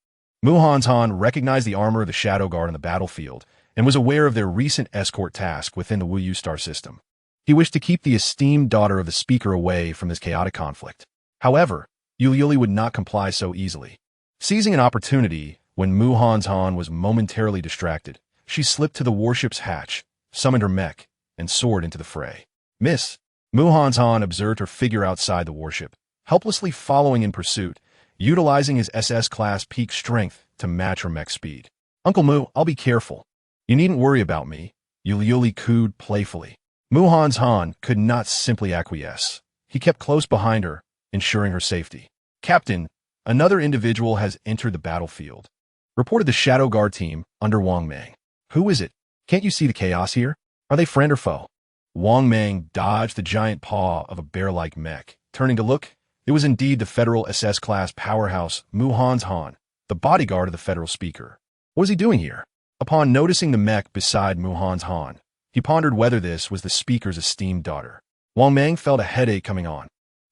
Han recognized the armor of the Shadow Guard on the battlefield and was aware of their recent escort task within the Wuyu star system. He wished to keep the esteemed daughter of the speaker away from this chaotic conflict. However, Yuli would not comply so easily. Seizing an opportunity when Han was momentarily distracted, she slipped to the warship's hatch, summoned her mech, and soared into the fray. "Miss." Han observed her figure outside the warship, helplessly following in pursuit, utilizing his SS-class peak strength to match her mech speed. "Uncle Mu, I'll be careful. You needn't worry about me," Yuli cooed playfully. Han could not simply acquiesce. He kept close behind her, ensuring her safety. "Captain, another individual has entered the battlefield," reported the Shadow Guard team under Wang Mang. "Who is it? Can't you see the chaos here? Are they friend or foe?" Wang Mang dodged the giant paw of a bear-like mech, turning to look It was indeed the Federal SS-class powerhouse Mu Han's Han, the bodyguard of the Federal Speaker. What was he doing here? Upon noticing the mech beside Mu Han's Han, he pondered whether this was the Speaker's esteemed daughter. Wang Mang felt a headache coming on.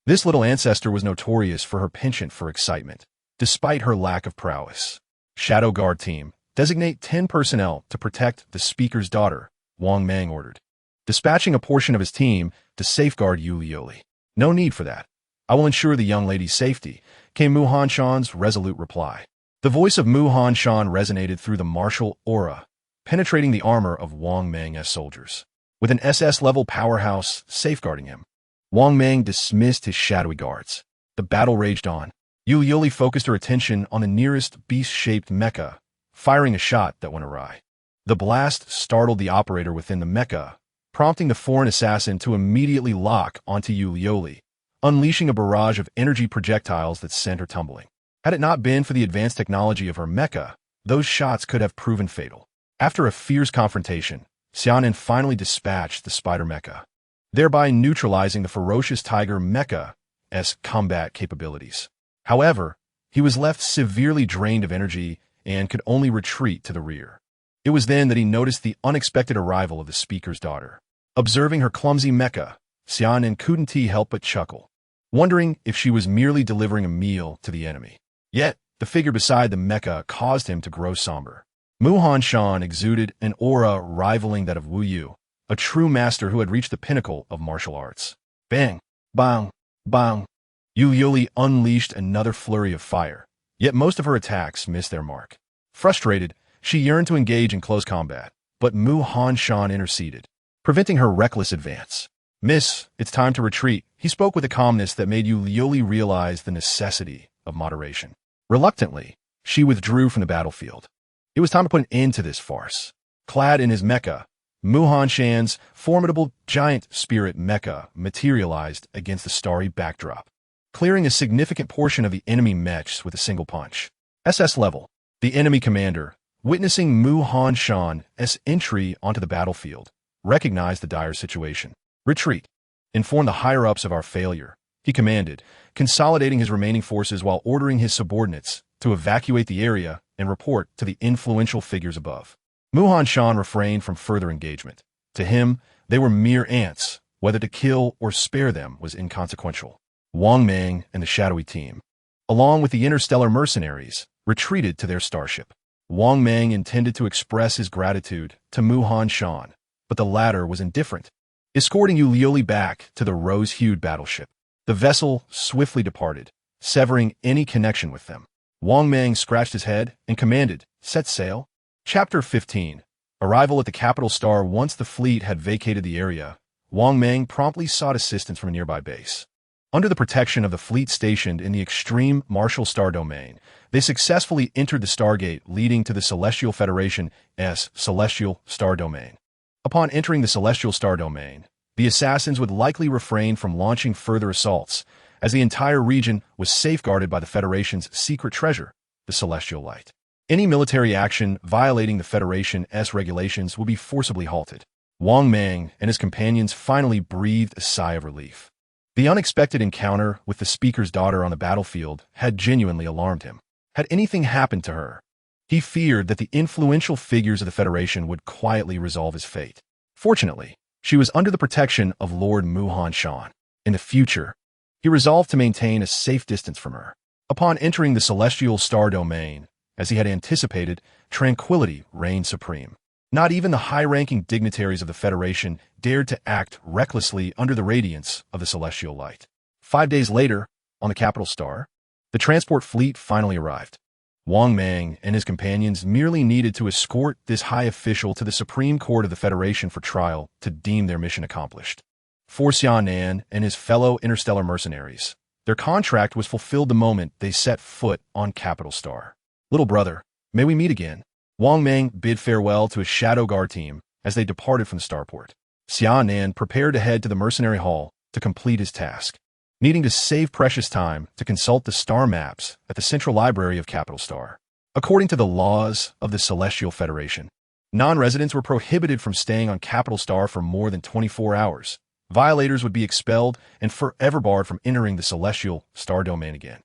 This little ancestor was notorious for her penchant for excitement, despite her lack of prowess. Shadow Guard Team, designate 10 personnel to protect the Speaker's daughter, Wang Mang ordered, dispatching a portion of his team to safeguard Yu Lioli. No need for that. I will ensure the young lady's safety, came Mu Hanshan's resolute reply. The voice of Mu Hanshan resonated through the martial aura, penetrating the armor of Wang Mang's soldiers. With an SS-level powerhouse safeguarding him, Wang Mang dismissed his shadowy guards. The battle raged on. Yu Lioli focused her attention on the nearest beast-shaped mecha, firing a shot that went awry. The blast startled the operator within the mecha, prompting the foreign assassin to immediately lock onto Yu Lioli, unleashing a barrage of energy projectiles that sent her tumbling. Had it not been for the advanced technology of her mecha, those shots could have proven fatal. After a fierce confrontation, Xia Nan finally dispatched the spider mecha, thereby neutralizing the ferocious tiger mecha's combat capabilities. However, he was left severely drained of energy and could only retreat to the rear. It was then that he noticed the unexpected arrival of the Speaker's daughter. Observing her clumsy mecha, Xia Nan couldn't help but chuckle, wondering if she was merely delivering a meal to the enemy. Yet, the figure beside the mecha caused him to grow somber. Mu Hanshan exuded an aura rivaling that of Wu Yu, a true master who had reached the pinnacle of martial arts. Bang! Bang! Bang! Yu Lioli unleashed another flurry of fire, yet most of her attacks missed their mark. Frustrated, she yearned to engage in close combat, but Mu Hanshan interceded, preventing her reckless advance. Miss, it's time to retreat, he spoke with a calmness that made Yu Lioli realize the necessity of moderation. Reluctantly, she withdrew from the battlefield. It was time to put an end to this farce. Clad in his mecha, Mu Hanshan's formidable giant spirit mecha materialized against the starry backdrop, clearing a significant portion of the enemy mechs with a single punch. SS level. The enemy commander, witnessing Mu Hanshan's entry onto the battlefield, recognized the dire situation. Retreat. Inform the higher-ups of our failure, he commanded, consolidating his remaining forces while ordering his subordinates to evacuate the area and report to the influential figures above. Mu Hanshan refrained from further engagement. To him, they were mere ants. Whether to kill or spare them was inconsequential. Wang Mang and the shadowy team, along with the interstellar mercenaries, retreated to their starship. Wang Mang intended to express his gratitude to Mu Hanshan, but the latter was indifferent, escorting Yu Lioli back to the rose-hued battleship. The vessel swiftly departed, severing any connection with them. Wang Mang scratched his head and commanded, "Set sail." Chapter 15. Arrival at the capital star. Once the fleet had vacated the area, Wang Mang promptly sought assistance from a nearby base. Under the protection of the fleet stationed in the extreme Martial Star Domain, they successfully entered the Stargate leading to the Celestial Federation's Celestial Star Domain. Upon entering the Celestial Star Domain, the assassins would likely refrain from launching further assaults, as the entire region was safeguarded by the Federation's secret treasure, the Celestial Light. Any military action violating the Federation's regulations would be forcibly halted. Wang Mang and his companions finally breathed a sigh of relief. The unexpected encounter with the Speaker's daughter on the battlefield had genuinely alarmed him. Had anything happened to her, he feared that the influential figures of the Federation would quietly resolve his fate. Fortunately, she was under the protection of Lord Mu Hanshan. In the future, he resolved to maintain a safe distance from her. Upon entering the Celestial Star Domain, as he had anticipated, tranquility reigned supreme. Not even the high-ranking dignitaries of the Federation dared to act recklessly under the radiance of the celestial light. 5 days later, on the capital star, the transport fleet finally arrived. Wang Mang and his companions merely needed to escort this high official to the Supreme Court of the Federation for trial to deem their mission accomplished. For Xia Nan and his fellow interstellar mercenaries, their contract was fulfilled the moment they set foot on Capital Star. "Little brother, may we meet again." Wang Mang bid farewell to his Shadow Guard team as they departed from the starport. Xia Nan prepared to head to the mercenary hall to complete his task, needing to save precious time to consult the star maps at the Central Library of Capital Star. According to the laws of the Celestial Federation, non-residents were prohibited from staying on Capital Star for more than 24 hours, Violators would be expelled and forever barred from entering the celestial star domain again.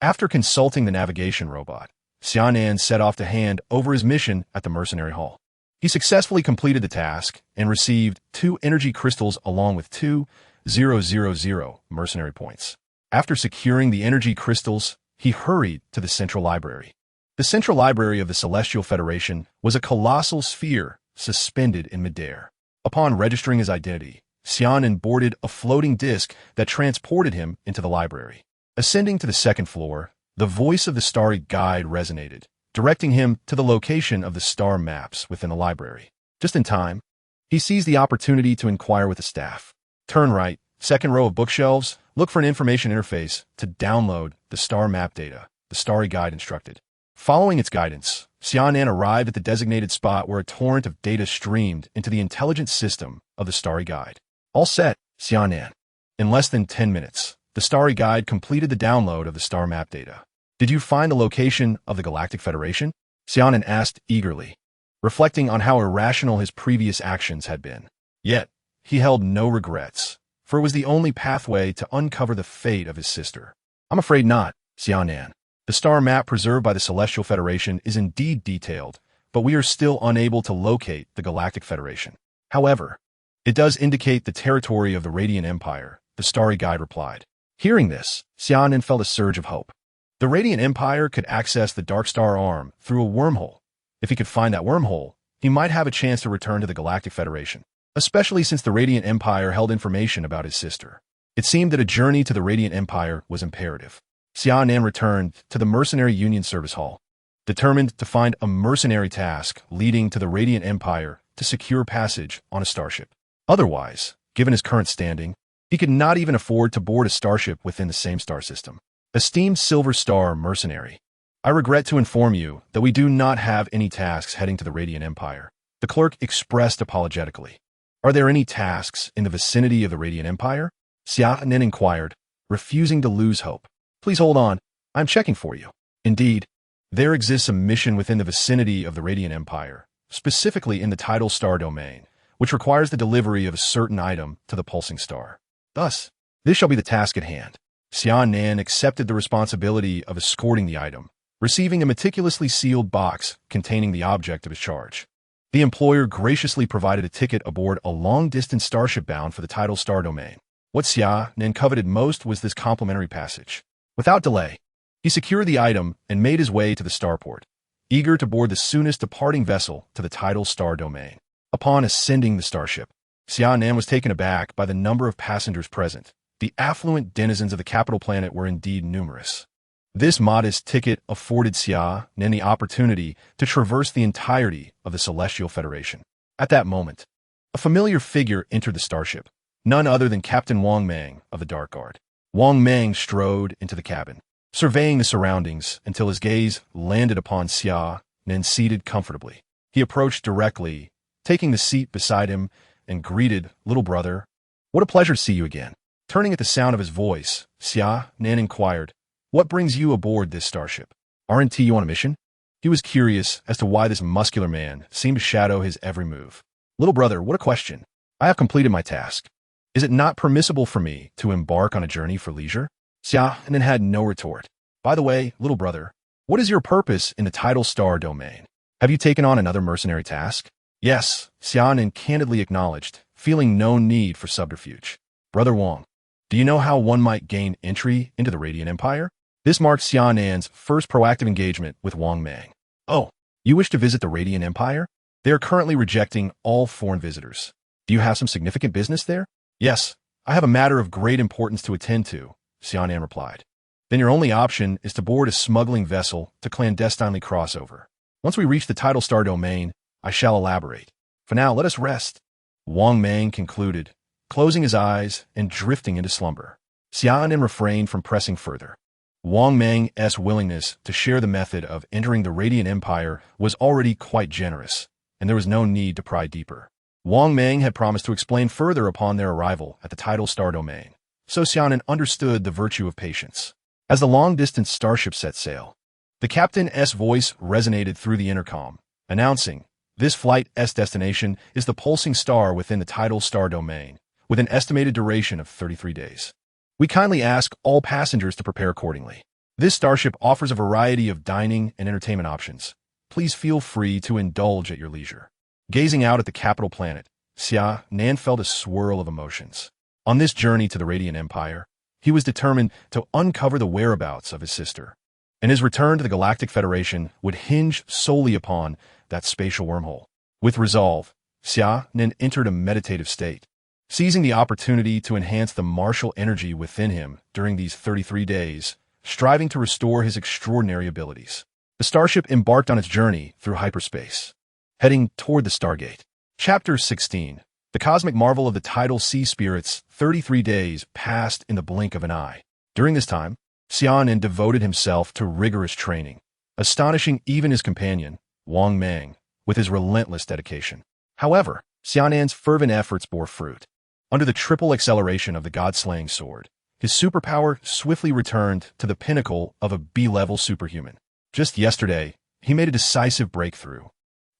After consulting the navigation robot, Xia Nan set off to hand over his mission at the mercenary hall. He successfully completed the task and received 2 energy crystals along with 2,000 mercenary points. After securing the energy crystals, he hurried to the central library. The central library of the Celestial Federation was a colossal sphere suspended in midair. Upon registering his identity, Xia Nan boarded a floating disc that transported him into the library. Ascending to the 2nd floor, the voice of the starry guide resonated, directing him to the location of the star maps within the library. Just in time, he seized the opportunity to inquire with the staff. Turn right, 2nd row of bookshelves, look for an information interface to download the star map data, the starry guide instructed. Following its guidance, Xia Nan arrived at the designated spot where a torrent of data streamed into the intelligence system of the starry guide. All set, Xia Nan. In less than 10 minutes, the starry guide completed the download of the star map data. Did you find the location of the Galactic Federation? Xia Nan asked eagerly, reflecting on how irrational his previous actions had been. Yet, he held no regrets, for it was the only pathway to uncover the fate of his sister. I'm afraid not, Xia Nan. The star map preserved by the Celestial Federation is indeed detailed, but we are still unable to locate the Galactic Federation. However, it does indicate the territory of the Radiant Empire, the starry guide replied. Hearing this, Xia Nan felt a surge of hope. The Radiant Empire could access the Dark Star Arm through a wormhole. If he could find that wormhole, he might have a chance to return to the Galactic Federation, especially since the Radiant Empire held information about his sister. It seemed that a journey to the Radiant Empire was imperative. Xia Nan returned to the Mercenary Union Service Hall, determined to find a mercenary task leading to the Radiant Empire to secure passage on a starship. Otherwise, given his current standing, he could not even afford to board a starship within the same star system. Esteemed Silver Star Mercenary, I regret to inform you that we do not have any tasks heading to the Radiant Empire. The clerk expressed apologetically. Are there any tasks in the vicinity of the Radiant Empire? Xia Nan inquired, refusing to lose hope. Please hold on, I'm checking for you. Indeed, there exists a mission within the vicinity of the Radiant Empire, specifically in the tidal star domain, which requires the delivery of a certain item to the pulsing star. Thus, this shall be the task at hand. Xia Nan accepted the responsibility of escorting the item, receiving a meticulously sealed box containing the object of his charge. The employer graciously provided a ticket aboard a long-distance starship bound for the tidal star domain. What Xia Nan coveted most was this complimentary passage. Without delay, he secured the item and made his way to the starport, eager to board the soonest departing vessel to the tidal star domain. Upon ascending the starship, Xia Nan was taken aback by the number of passengers present. The affluent denizens of the capital planet were indeed numerous. This modest ticket afforded Xia Nan the opportunity to traverse the entirety of the Celestial Federation. At that moment, a familiar figure entered the starship, none other than Captain Wang Mang of the Dark Guard. Wang Mang strode into the cabin, surveying the surroundings until his gaze landed upon Xia Nan seated comfortably. He approached directly, taking the seat beside him, and greeted, "Little brother, what a pleasure to see you again." Turning at the sound of his voice, Xia Nan inquired, "What brings you aboard this starship? Aren't you on a mission?" He was curious as to why this muscular man seemed to shadow his every move. "Little brother, what a question. I have completed my task. Is it not permissible for me to embark on a journey for leisure?" Xia Nan had no retort. "By the way, little brother, what is your purpose in the tidal star domain? Have you taken on another mercenary task?" "Yes," Xia Nan candidly acknowledged, feeling no need for subterfuge. "Brother Wang, do you know how one might gain entry into the Radiant Empire?" This marked Xia Nan's first proactive engagement with Wang Mang. "Oh, you wish to visit the Radiant Empire? They are currently rejecting all foreign visitors. Do you have some significant business there?" "Yes, I have a matter of great importance to attend to," Xia Nan replied. "Then your only option is to board a smuggling vessel to clandestinely cross over. Once we reach the tidal star domain, I shall elaborate. For now, let us rest," Wang Mang concluded, closing his eyes and drifting into slumber. Xia Nan refrained from pressing further. Wang Mang's willingness to share the method of entering the Radiant Empire was already quite generous, and there was no need to pry deeper. Wang Mang had promised to explain further upon their arrival at the tidal star domain, so Xia Nan understood the virtue of patience. As the long-distance starship set sail, the captain's voice resonated through the intercom, announcing, "This flight's destination is the pulsing star within the tidal star domain. with an estimated duration of 33 days. We kindly ask all passengers to prepare accordingly. This starship offers a variety of dining and entertainment options. Please feel free to indulge at your leisure. Gazing out at the capital planet, Xia Nan felt a swirl of emotions. On this journey to the Radiant Empire, he was determined to uncover the whereabouts of his sister, and his return to the Galactic Federation would hinge solely upon that spatial wormhole. With resolve, Xia Nan entered a meditative state, seizing the opportunity to enhance the martial energy within him during these 33 days, striving to restore his extraordinary abilities. The starship embarked on its journey through hyperspace, heading toward the Stargate. Chapter 16. The cosmic marvel of the tidal sea spirits. 33 days passed in the blink of an eye. During this time, Xia Nan devoted himself to rigorous training, astonishing even his companion, Wang Mang, with his relentless dedication. However, Xia Nan's fervent efforts bore fruit. Under the triple acceleration of the god-slaying sword, his superpower swiftly returned to the pinnacle of a B-level superhuman. Just yesterday, he made a decisive breakthrough,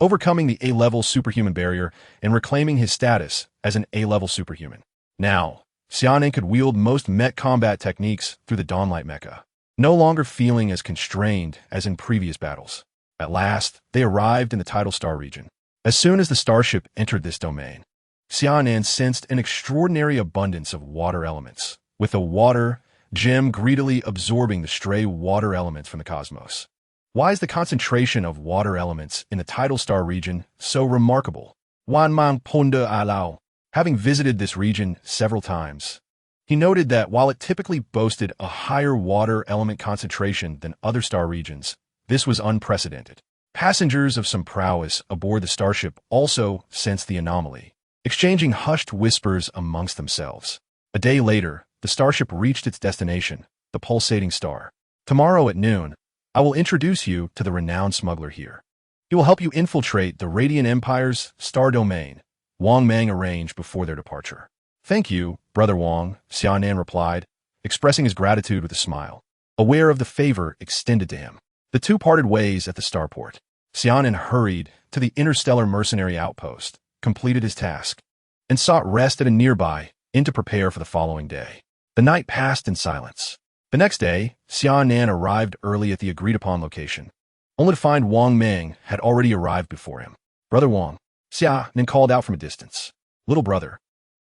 overcoming the A-level superhuman barrier and reclaiming his status as an A-level superhuman. Now, Xia Nan could wield most mech combat techniques through the Dawnlight Mecha, no longer feeling as constrained as in previous battles. At last, they arrived in the tidal star region. As soon as the starship entered this domain, Xia Nan sensed an extraordinary abundance of water elements, with the water gem greedily absorbing the stray water elements from the cosmos. Why is the concentration of water elements in the tidal star region so remarkable? Wan Mang Ponda Alao. Having visited this region several times, he noted that while it typically boasted a higher water element concentration than other star regions, this was unprecedented. Passengers of some prowess aboard the starship also sensed the anomaly, exchanging hushed whispers amongst themselves. A day later, the starship reached its destination, the pulsating star. Tomorrow at noon, I will introduce you to the renowned smuggler here. He will help you infiltrate the Radiant Empire's star domain, Wang Mang arranged before their departure. Thank you, Brother Wang, Xia Nan replied, expressing his gratitude with a smile, aware of the favor extended to him. The two parted ways at the starport. Xia Nan hurried to the interstellar mercenary outpost, completed his task, and sought rest at a nearby inn to prepare for the following day. The night passed in silence. The next day, Xia Nan arrived early at the agreed-upon location, only to find Wang Mang had already arrived before him. Brother Wang, Xia Nan called out from a distance. Little brother.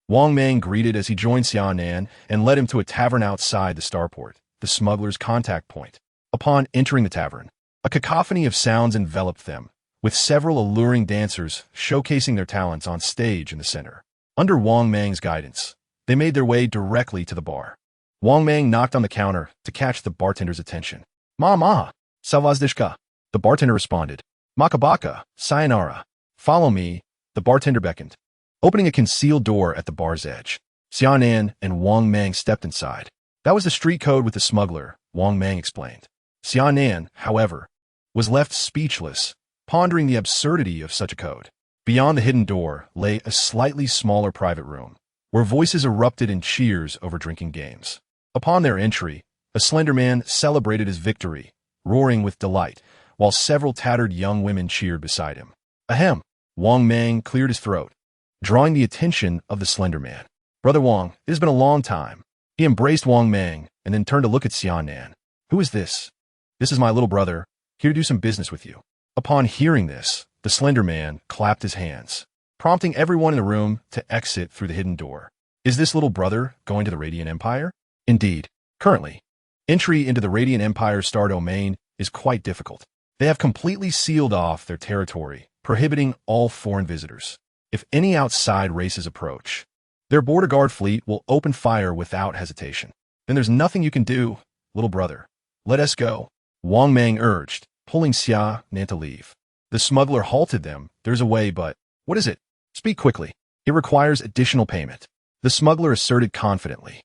Wang Mang greeted as he joined Xia Nan and led him to a tavern outside the starport, the smuggler's contact point. Upon entering the tavern, a cacophony of sounds enveloped them, with several alluring dancers showcasing their talents on stage in the center. Under Wang Mang's guidance, they made their way directly to the bar. Wang Mang knocked on the counter to catch the bartender's attention. Ma, Salvazdishka. The bartender responded. Makabaka, sayonara. Follow me, the bartender beckoned. Opening a concealed door at the bar's edge, Xia Nan and Wang Mang stepped inside. That was the street code with the smuggler, Wang Mang explained. Xia Nan, however, was left speechless, pondering the absurdity of such a code. Beyond the hidden door lay a slightly smaller private room, where voices erupted in cheers over drinking games. Upon their entry, a slender man celebrated his victory, roaring with delight, while several tattered young women cheered beside him. Ahem! Wang Mang cleared his throat, drawing the attention of the slender man. Brother Wang, it has been a long time. He embraced Wang Mang and then turned to look at Xia Nan. Who is this? This is my little brother, here to do some business with you. Upon hearing this, the slender man clapped his hands, prompting everyone in the room to exit through the hidden door. Is this little brother going to the Radiant Empire? Indeed. Currently, entry into the Radiant Empire's star domain is quite difficult. They have completely sealed off their territory, prohibiting all foreign visitors. If any outside races approach, their border guard fleet will open fire without hesitation. Then there's nothing you can do, little brother. Let us go, Wang Mang urged, pulling Xia Nan to leave. The smuggler halted them. There's a way, but what is it? Speak quickly. It requires additional payment. The smuggler asserted confidently.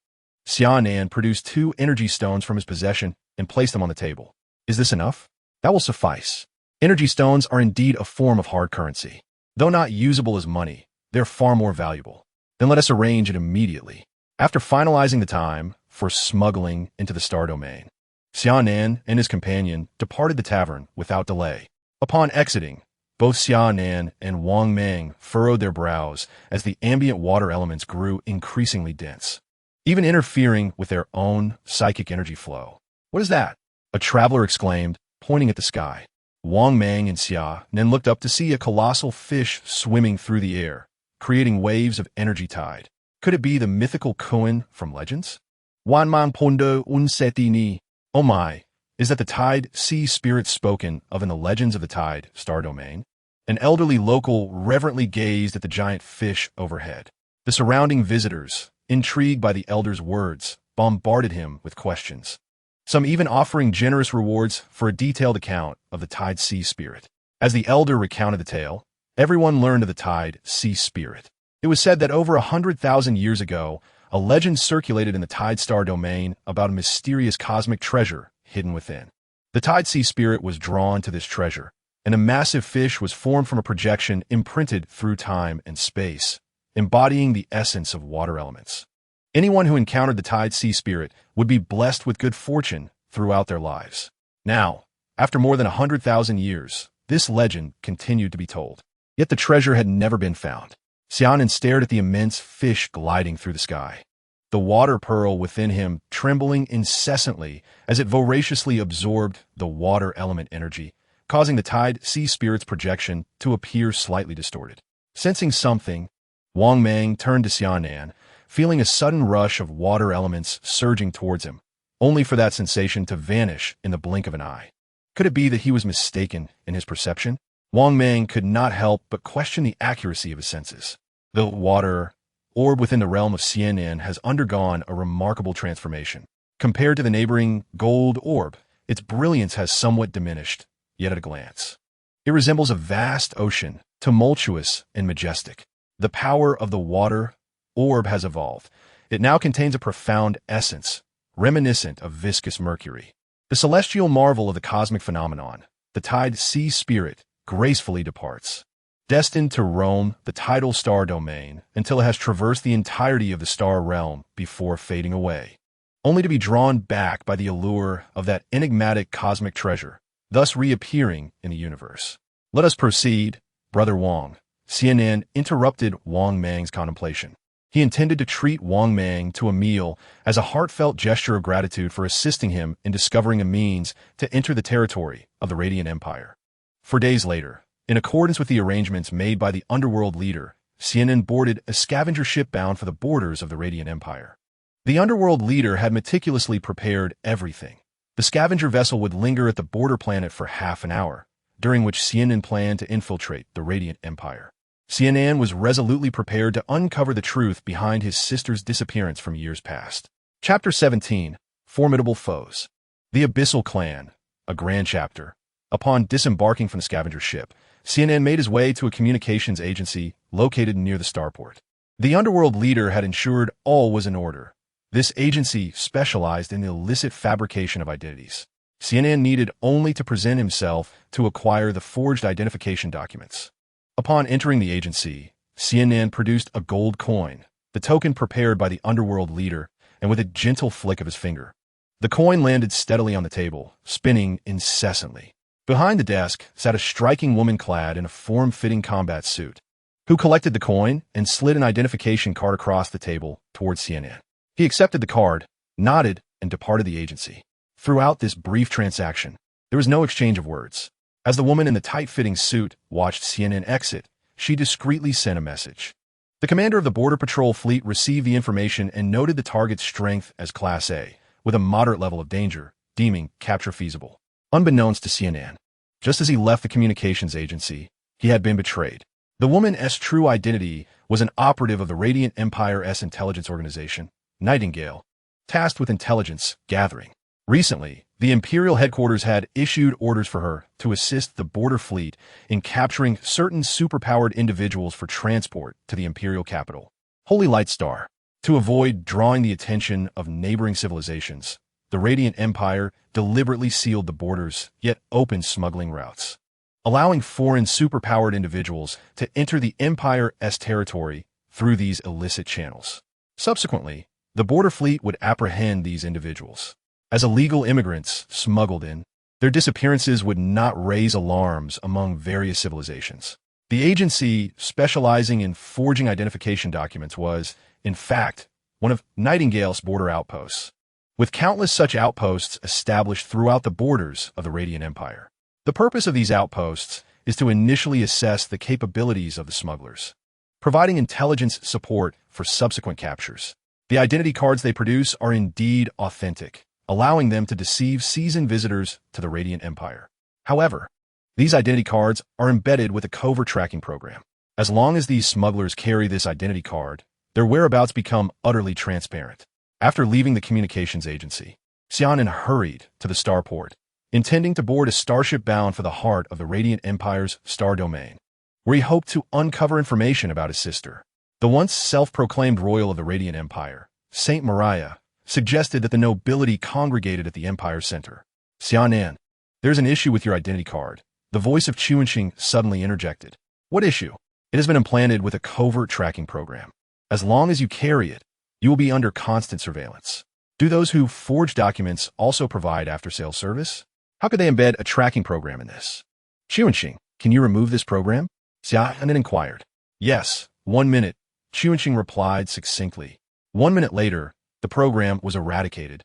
Xia Nan produced 2 energy stones from his possession and placed them on the table. Is this enough? That will suffice. Energy stones are indeed a form of hard currency. Though not usable as money, they're far more valuable. Then let us arrange it immediately. After finalizing the time for smuggling into the star domain, Xia Nan and his companion departed the tavern without delay. Upon exiting, Both Xia Nan and Wang Meng furrowed their brows as the ambient water elements grew increasingly dense, even interfering with their own psychic energy flow. "What is that?" a traveler exclaimed, pointing at the sky. Wang Meng and Xia Nan looked up to see a colossal fish swimming through the air, creating waves of energy tide. Could it be the mythical koan from legends? Wan man pondo un seti ni. Oh my, is that the tide sea spirit spoken of in the legends of the tide star domain? An elderly local reverently gazed at the giant fish overhead. The surrounding visitors, intrigued by the elder's words, bombarded him with questions, some even offering generous rewards for a detailed account of the tide sea spirit. As the elder recounted the tale, everyone learned of the tide sea spirit. It was said that over 100,000 years ago, a legend circulated in the tide star domain about a mysterious cosmic treasure hidden within. The tide sea spirit was drawn to this treasure, and a massive fish was formed from a projection imprinted through time and space, embodying the essence of water elements. Anyone who encountered the tide sea spirit would be blessed with good fortune throughout their lives. Now, after more than 100,000 years, this legend continued to be told. Yet the treasure had never been found. Xia Nan stared at the immense fish gliding through the sky, the water pearl within him trembling incessantly as it voraciously absorbed the water element energy, causing the tide sea spirit's projection to appear slightly distorted. Sensing something, Wang Meng turned to Xia Nan, feeling a sudden rush of water elements surging towards him, only for that sensation to vanish in the blink of an eye. Could it be that he was mistaken in his perception? Wang Meng could not help but question the accuracy of his senses. The water orb within the realm of Xia Nan has undergone a remarkable transformation. Compared to the neighboring gold orb, its brilliance has somewhat diminished, yet at a glance. It resembles a vast ocean, tumultuous and majestic. The power of the water orb has evolved. It now contains a profound essence, reminiscent of viscous mercury. The celestial marvel of the cosmic phenomenon, the tide sea spirit, gracefully departs, destined to roam the tidal star domain until it has traversed the entirety of the star realm before fading away, only to be drawn back by the allure of that enigmatic cosmic treasure, thus reappearing in the universe. "Let us proceed, Brother Wang." Xia Nan interrupted Wang Meng's contemplation. He intended to treat Wang Meng to a meal as a heartfelt gesture of gratitude for assisting him in discovering a means to enter the territory of the Radiant Empire. 4 days later, in accordance with the arrangements made by the underworld leader, Xia Nan boarded a scavenger ship bound for the borders of the Radiant Empire. The underworld leader had meticulously prepared everything. The scavenger vessel would linger at the border planet for half an hour, during which Xia Nan planned to infiltrate the Radiant Empire. Xia Nan was resolutely prepared to uncover the truth behind his sister's disappearance from years past. Chapter 17, Formidable Foes. The Abyssal Clan, a grand chapter. Upon disembarking from the scavenger ship, Xia Nan made his way to a communications agency located near the starport. The underworld leader had ensured all was in order. This agency specialized in the illicit fabrication of identities. Xia Nan needed only to present himself to acquire the forged identification documents. Upon entering the agency, Xia Nan produced a gold coin, the token prepared by the underworld leader, and with a gentle flick of his finger, the coin landed steadily on the table, spinning incessantly. Behind the desk sat a striking woman clad in a form-fitting combat suit, who collected the coin and slid an identification card across the table towards Xia Nan. He accepted the card, nodded, and departed the agency. Throughout this brief transaction, there was no exchange of words. As the woman in the tight-fitting suit watched Xia Nan exit, she discreetly sent a message. The commander of the Border Patrol fleet received the information and noted the target's strength as Class A, with a moderate level of danger, deeming capture feasible. Unbeknownst to Xia Nan, just as he left the communications agency, he had been betrayed. The woman's true identity was an operative of the Radiant Empire's intelligence organization, Nightingale, tasked with intelligence gathering. Recently, the Imperial headquarters had issued orders for her to assist the border fleet in capturing certain superpowered individuals for transport to the Imperial capital, Holy Light Star. To avoid drawing the attention of neighboring civilizations, the Radiant Empire deliberately sealed the borders, yet opened smuggling routes, allowing foreign superpowered individuals to enter the Empire's territory through these illicit channels. Subsequently, the border fleet would apprehend these individuals as illegal immigrants smuggled in. Their disappearances would not raise alarms among various civilizations. The agency, specializing in forging identification documents, was, in fact, one of Nightingale's border outposts, with countless such outposts established throughout the borders of the Radiant Empire. The purpose of these outposts is to initially assess the capabilities of the smugglers, providing intelligence support for subsequent captures. The identity cards they produce are indeed authentic, allowing them to deceive seasoned visitors to the Radiant Empire. However, these identity cards are embedded with a covert tracking program. As long as these smugglers carry this identity card, their whereabouts become utterly transparent. After leaving the communications agency, Xia Nan hurried to the starport, intending to board a starship bound for the heart of the Radiant Empire's star domain, where he hoped to uncover information about his sister. The once self-proclaimed royal of the Radiant Empire, Saint Maria, suggested that the nobility congregated at the Empire's center. "Xia Nan, there's an issue with your identity card," the voice of Chuanxing suddenly interjected. "What issue?" "It has been implanted with a covert tracking program. As long as you carry it, you will be under constant surveillance." "Do those who forge documents also provide after-sales service? How could they embed a tracking program in this?" "Chuanxing, can you remove this program?" Xia Nan inquired. "Yes, 1 minute," Chuanxing replied succinctly. 1 minute later, the program was eradicated,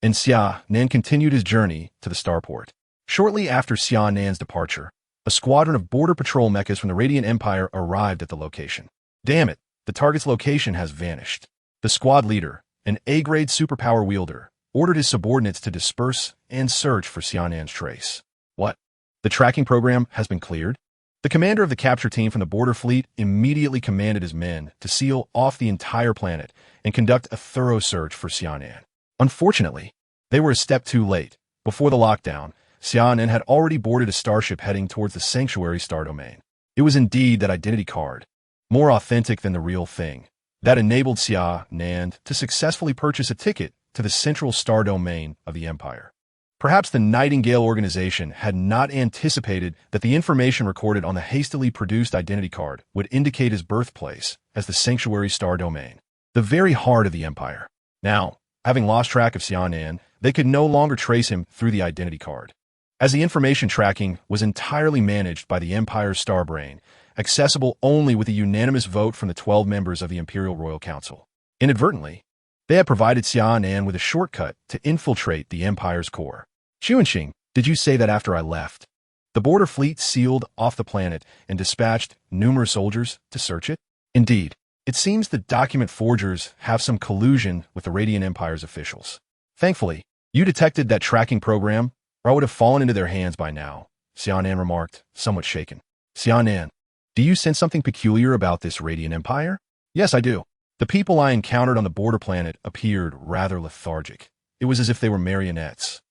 and Xia Nan continued his journey to the starport. Shortly after Xia Nan's departure, a squadron of border patrol mechas from the Radiant Empire arrived at the location. "Damn it, the target's location has vanished." The squad leader, an A-grade superpower wielder, ordered his subordinates to disperse and search for Xia Nan's trace. "What? The tracking program has been cleared?" The commander of the capture team from the border fleet immediately commanded his men to seal off the entire planet and conduct a thorough search for Xia Nan. Unfortunately, they were a step too late. Before the lockdown, Xia Nan had already boarded a starship heading towards the Sanctuary star domain. It was indeed that identity card, more authentic than the real thing, that enabled Xia Nan to successfully purchase a ticket to the central star domain of the Empire. Perhaps the Nightingale organization had not anticipated that the information recorded on the hastily produced identity card would indicate his birthplace as the Sanctuary star domain, the very heart of the Empire. Now, having lost track of Xia Nan, they could no longer trace him through the identity card. As the information tracking was entirely managed by the Empire's star brain, accessible only with a unanimous vote from the 12 members of the Imperial Royal Council. Inadvertently, they had provided Xia Nan with a shortcut to infiltrate the Empire's core. "Chuanxing, did you say that after I left, the border fleet sealed off the planet and dispatched numerous soldiers to search it?" "Indeed. It seems the document forgers have some collusion with the Radiant Empire's officials. Thankfully, you detected that tracking program, or I would have fallen into their hands by now," Xia Nan remarked, somewhat shaken. "Xia Nan, do you sense something peculiar about this Radiant Empire?" "Yes, I do. The people I encountered on the border planet appeared rather lethargic. It was as if they were marionettes,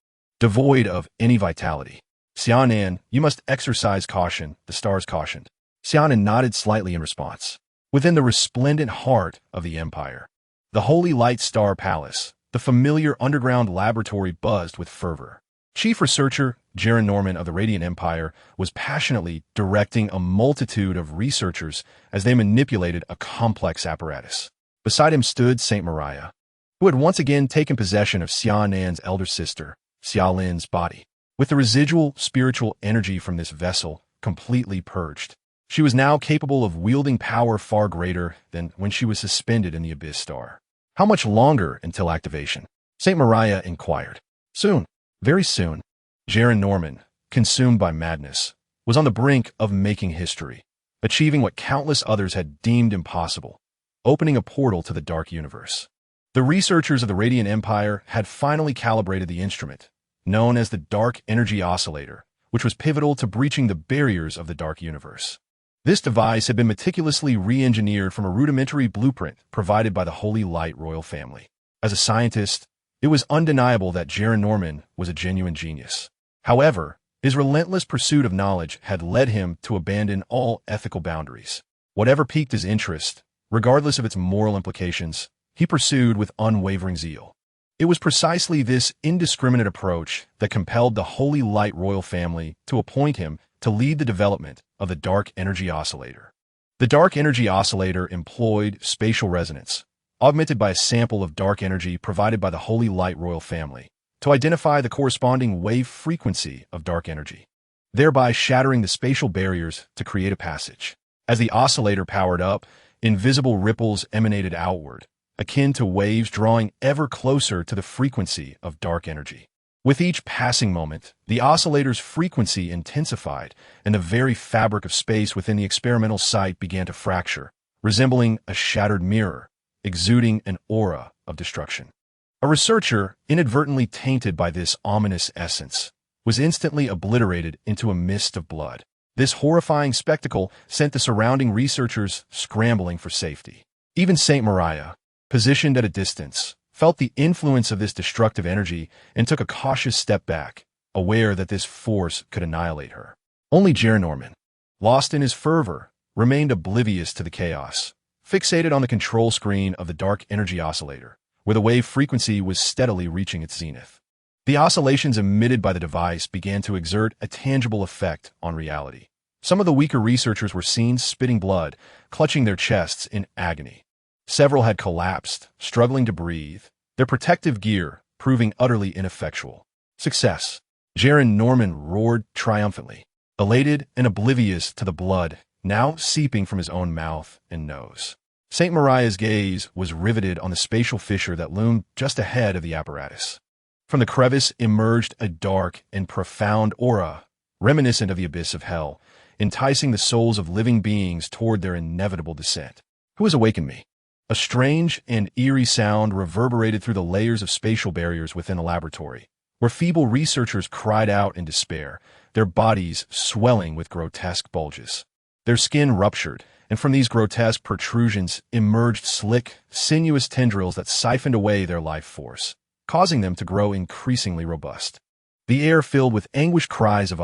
devoid of any vitality." "Xia Nan, you must exercise caution," the stars cautioned. Xia Nan nodded slightly in response. Within the resplendent heart of the Empire, the Holy Light Star Palace, the familiar underground laboratory buzzed with fervor. Chief Researcher Xia Nan of the Radiant Empire was passionately directing a multitude of researchers as they manipulated a complex apparatus. Beside him stood Saint Maria, who had once again taken possession of Xia Nan's elder sister, Xia Lin's body. With the residual spiritual energy from this vessel completely purged, she was now capable of wielding power far greater than when she was suspended in the Abyss Star. "How much longer until activation?" Saint Maria inquired. "Soon. Very soon." Xia Nan, consumed by madness, was on the brink of making history, achieving what countless others had deemed impossible, opening a portal to the dark universe. The researchers of the Radiant Empire had finally calibrated the instrument, known as the Dark Energy Oscillator, which was pivotal to breaching the barriers of the dark universe. This device had been meticulously re-engineered from a rudimentary blueprint provided by the Holy Light royal family. As a scientist, it was undeniable that Xia Nan was a genuine genius. However, his relentless pursuit of knowledge had led him to abandon all ethical boundaries. Whatever piqued his interest, regardless of its moral implications, he pursued with unwavering zeal. It was precisely this indiscriminate approach that compelled the Holy Light royal family to appoint him to lead the development of the Dark Energy Oscillator. The Dark Energy Oscillator employed spatial resonance, augmented by a sample of dark energy provided by the Holy Light royal family, to identify the corresponding wave frequency of dark energy, thereby shattering the spatial barriers to create a passage. As the oscillator powered up, invisible ripples emanated outward, akin to waves drawing ever closer to the frequency of dark energy. With each passing moment, the oscillator's frequency intensified, and the very fabric of space within the experimental site began to fracture, resembling a shattered mirror, exuding an aura of destruction. A researcher, inadvertently tainted by this ominous essence, was instantly obliterated into a mist of blood. This horrifying spectacle sent the surrounding researchers scrambling for safety. Even Saint Maria, positioned at a distance, felt the influence of this destructive energy and took a cautious step back, aware that this force could annihilate her. Only Xia Nan, lost in his fervor, remained oblivious to the chaos, fixated on the control screen of the dark energy oscillator, where the wave frequency was steadily reaching its zenith. The oscillations emitted by the device began to exert a tangible effect on reality. Some of the weaker researchers were seen spitting blood, clutching their chests in agony. Several had collapsed, struggling to breathe, their protective gear proving utterly ineffectual. Success! Xia Nan roared triumphantly, elated and oblivious to the blood now seeping from his own mouth and nose. Saint Maria's gaze was riveted on the spatial fissure that loomed just ahead of the apparatus. From the crevice emerged a dark and profound aura, reminiscent of the abyss of hell, enticing the souls of living beings toward their inevitable descent. Who has awakened me? A strange and eerie sound reverberated through the layers of spatial barriers within the laboratory, where feeble researchers cried out in despair, their bodies swelling with grotesque bulges. Their skin ruptured, and from these grotesque protrusions emerged slick, sinuous tendrils that siphoned away their life force, causing them to grow increasingly robust. The air filled with anguished cries of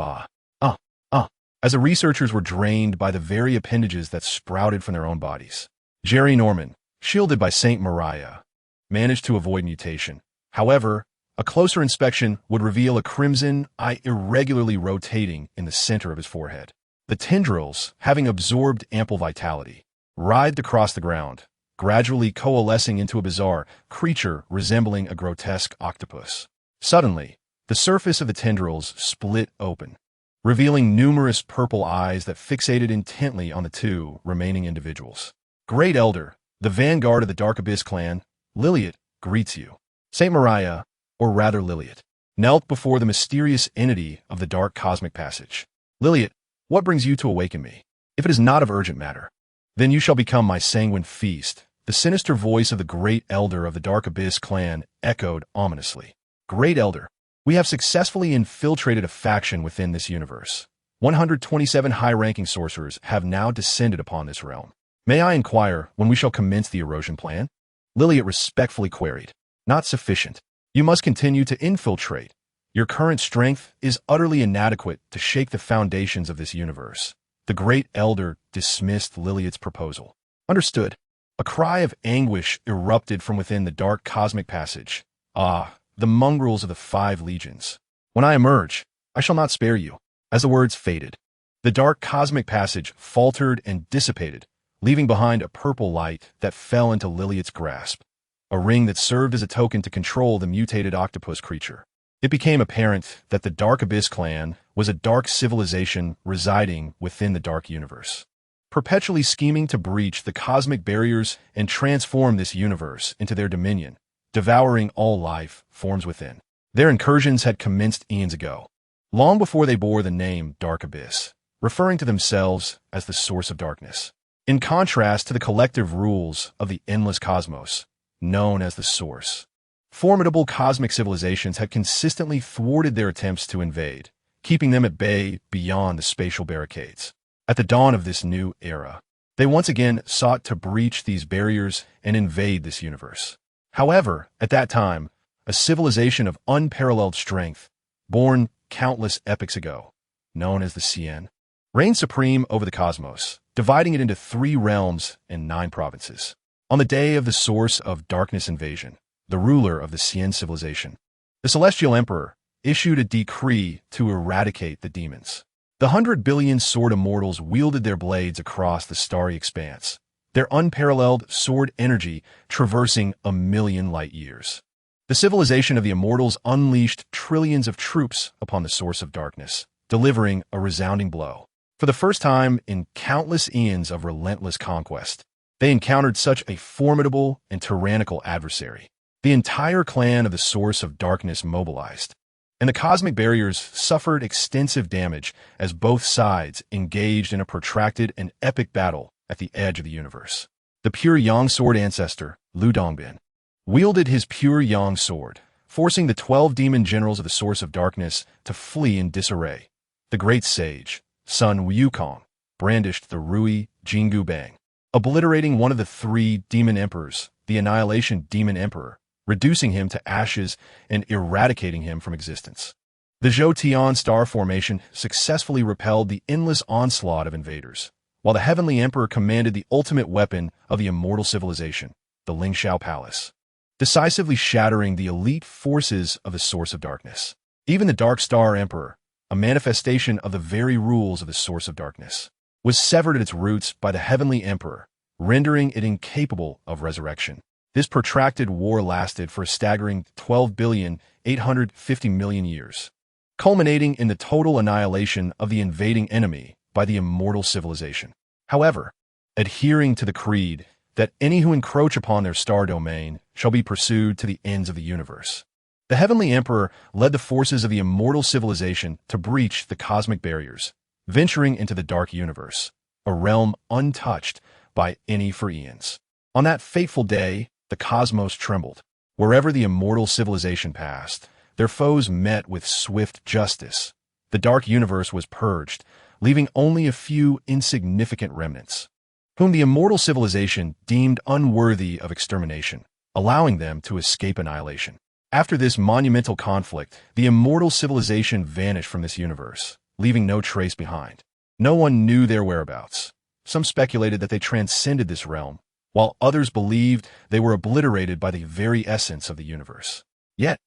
as the researchers were drained by the very appendages that sprouted from their own bodies. Xia Nan, shielded by Saint Maria, managed to avoid mutation. However, a closer inspection would reveal a crimson eye irregularly rotating in the center of his forehead. The tendrils, having absorbed ample vitality, writhed across the ground, gradually coalescing into a bizarre creature resembling a grotesque octopus. Suddenly, the surface of the tendrils split open, revealing numerous purple eyes that fixated intently on the two remaining individuals. Great Elder, the vanguard of the Dark Abyss clan, Liliet, greets you. Saint Maria, or rather Liliet, knelt before the mysterious entity of the dark cosmic passage. Liliet, what brings you to awaken me? If it is not of urgent matter, then you shall become my sanguine feast. The sinister voice of the Great Elder of the Dark Abyss clan echoed ominously. Great Elder, we have successfully infiltrated a faction within this universe. 127 high-ranking sorcerers have now descended upon this realm. May I inquire when we shall commence the erosion plan? Liliet respectfully queried. Not sufficient. You must continue to infiltrate. Your current strength is utterly inadequate to shake the foundations of this universe. The Great Elder dismissed Liliet's proposal. Understood. A cry of anguish erupted from within the dark cosmic passage. Ah, the mongrels of the 5 legions. When I emerge, I shall not spare you. As the words faded, the dark cosmic passage faltered and dissipated, leaving behind a purple light that fell into Liliet's grasp, a ring that served as a token to control the mutated octopus creature. It became apparent that the Dark Abyss clan was a dark civilization residing within the dark universe, perpetually scheming to breach the cosmic barriers and transform this universe into their dominion, devouring all life forms within. Their incursions had commenced eons ago, long before they bore the name Dark Abyss, referring to themselves as the source of darkness. In contrast to the collective rules of the endless cosmos, known as the Source, formidable cosmic civilizations had consistently thwarted their attempts to invade, keeping them at bay beyond the spatial barricades. At the dawn of this new era, they once again sought to breach these barriers and invade this universe. However, at that time, a civilization of unparalleled strength, born countless epochs ago, known as the Xia Nan, reigned supreme over the cosmos, dividing it into 3 realms and 9 provinces. On the day of the Source of Darkness invasion, the ruler of the Xia Nan civilization, the Celestial Emperor, issued a decree to eradicate the demons. The 100 billion sword immortals wielded their blades across the starry expanse, their unparalleled sword energy traversing 1,000,000 light years. The The civilization of the Immortals unleashed trillions of troops upon the source of darkness, delivering a resounding blow. For the first time in countless eons of relentless conquest, they encountered such a formidable and tyrannical adversary. The entire clan of the Source of Darkness mobilized, and the cosmic barriers suffered extensive damage as both sides engaged in a protracted and epic battle at the edge of the universe. The pure Yang Sword ancestor, Lu Dongbin, wielded his pure Yang Sword, forcing the 12 demon generals of the Source of Darkness to flee in disarray. The great sage, Sun Wukong, brandished the Rui Jingu Bang, obliterating one of the 3 demon emperors, the Annihilation Demon Emperor, reducing him to ashes and eradicating him from existence. The Zhou star formation successfully repelled the endless onslaught of invaders, while the Heavenly Emperor commanded the ultimate weapon of the immortal civilization, the Lingxiao Palace, decisively shattering the elite forces of the Source of Darkness. Even the Dark Star Emperor, a manifestation of the very rules of the Source of Darkness, was severed at its roots by the Heavenly Emperor, rendering it incapable of resurrection. This protracted war lasted for a staggering 12,850,000,000 years, culminating in the total annihilation of the invading enemy by the immortal civilization. However, adhering to the creed that any who encroach upon their star domain shall be pursued to the ends of the universe, the Heavenly Emperor led the forces of the immortal civilization to breach the cosmic barriers, venturing into the dark universe, a realm untouched by any for eons. On that fateful day, the cosmos trembled. Wherever the immortal civilization passed, their foes met with swift justice. The dark universe was purged, leaving only a few insignificant remnants, whom the immortal civilization deemed unworthy of extermination, allowing them to escape annihilation. After this monumental conflict, the immortal civilization vanished from this universe, leaving no trace behind. No one knew their whereabouts. Some speculated that they transcended this realm, while others believed they were obliterated by the very essence of the universe. Yet,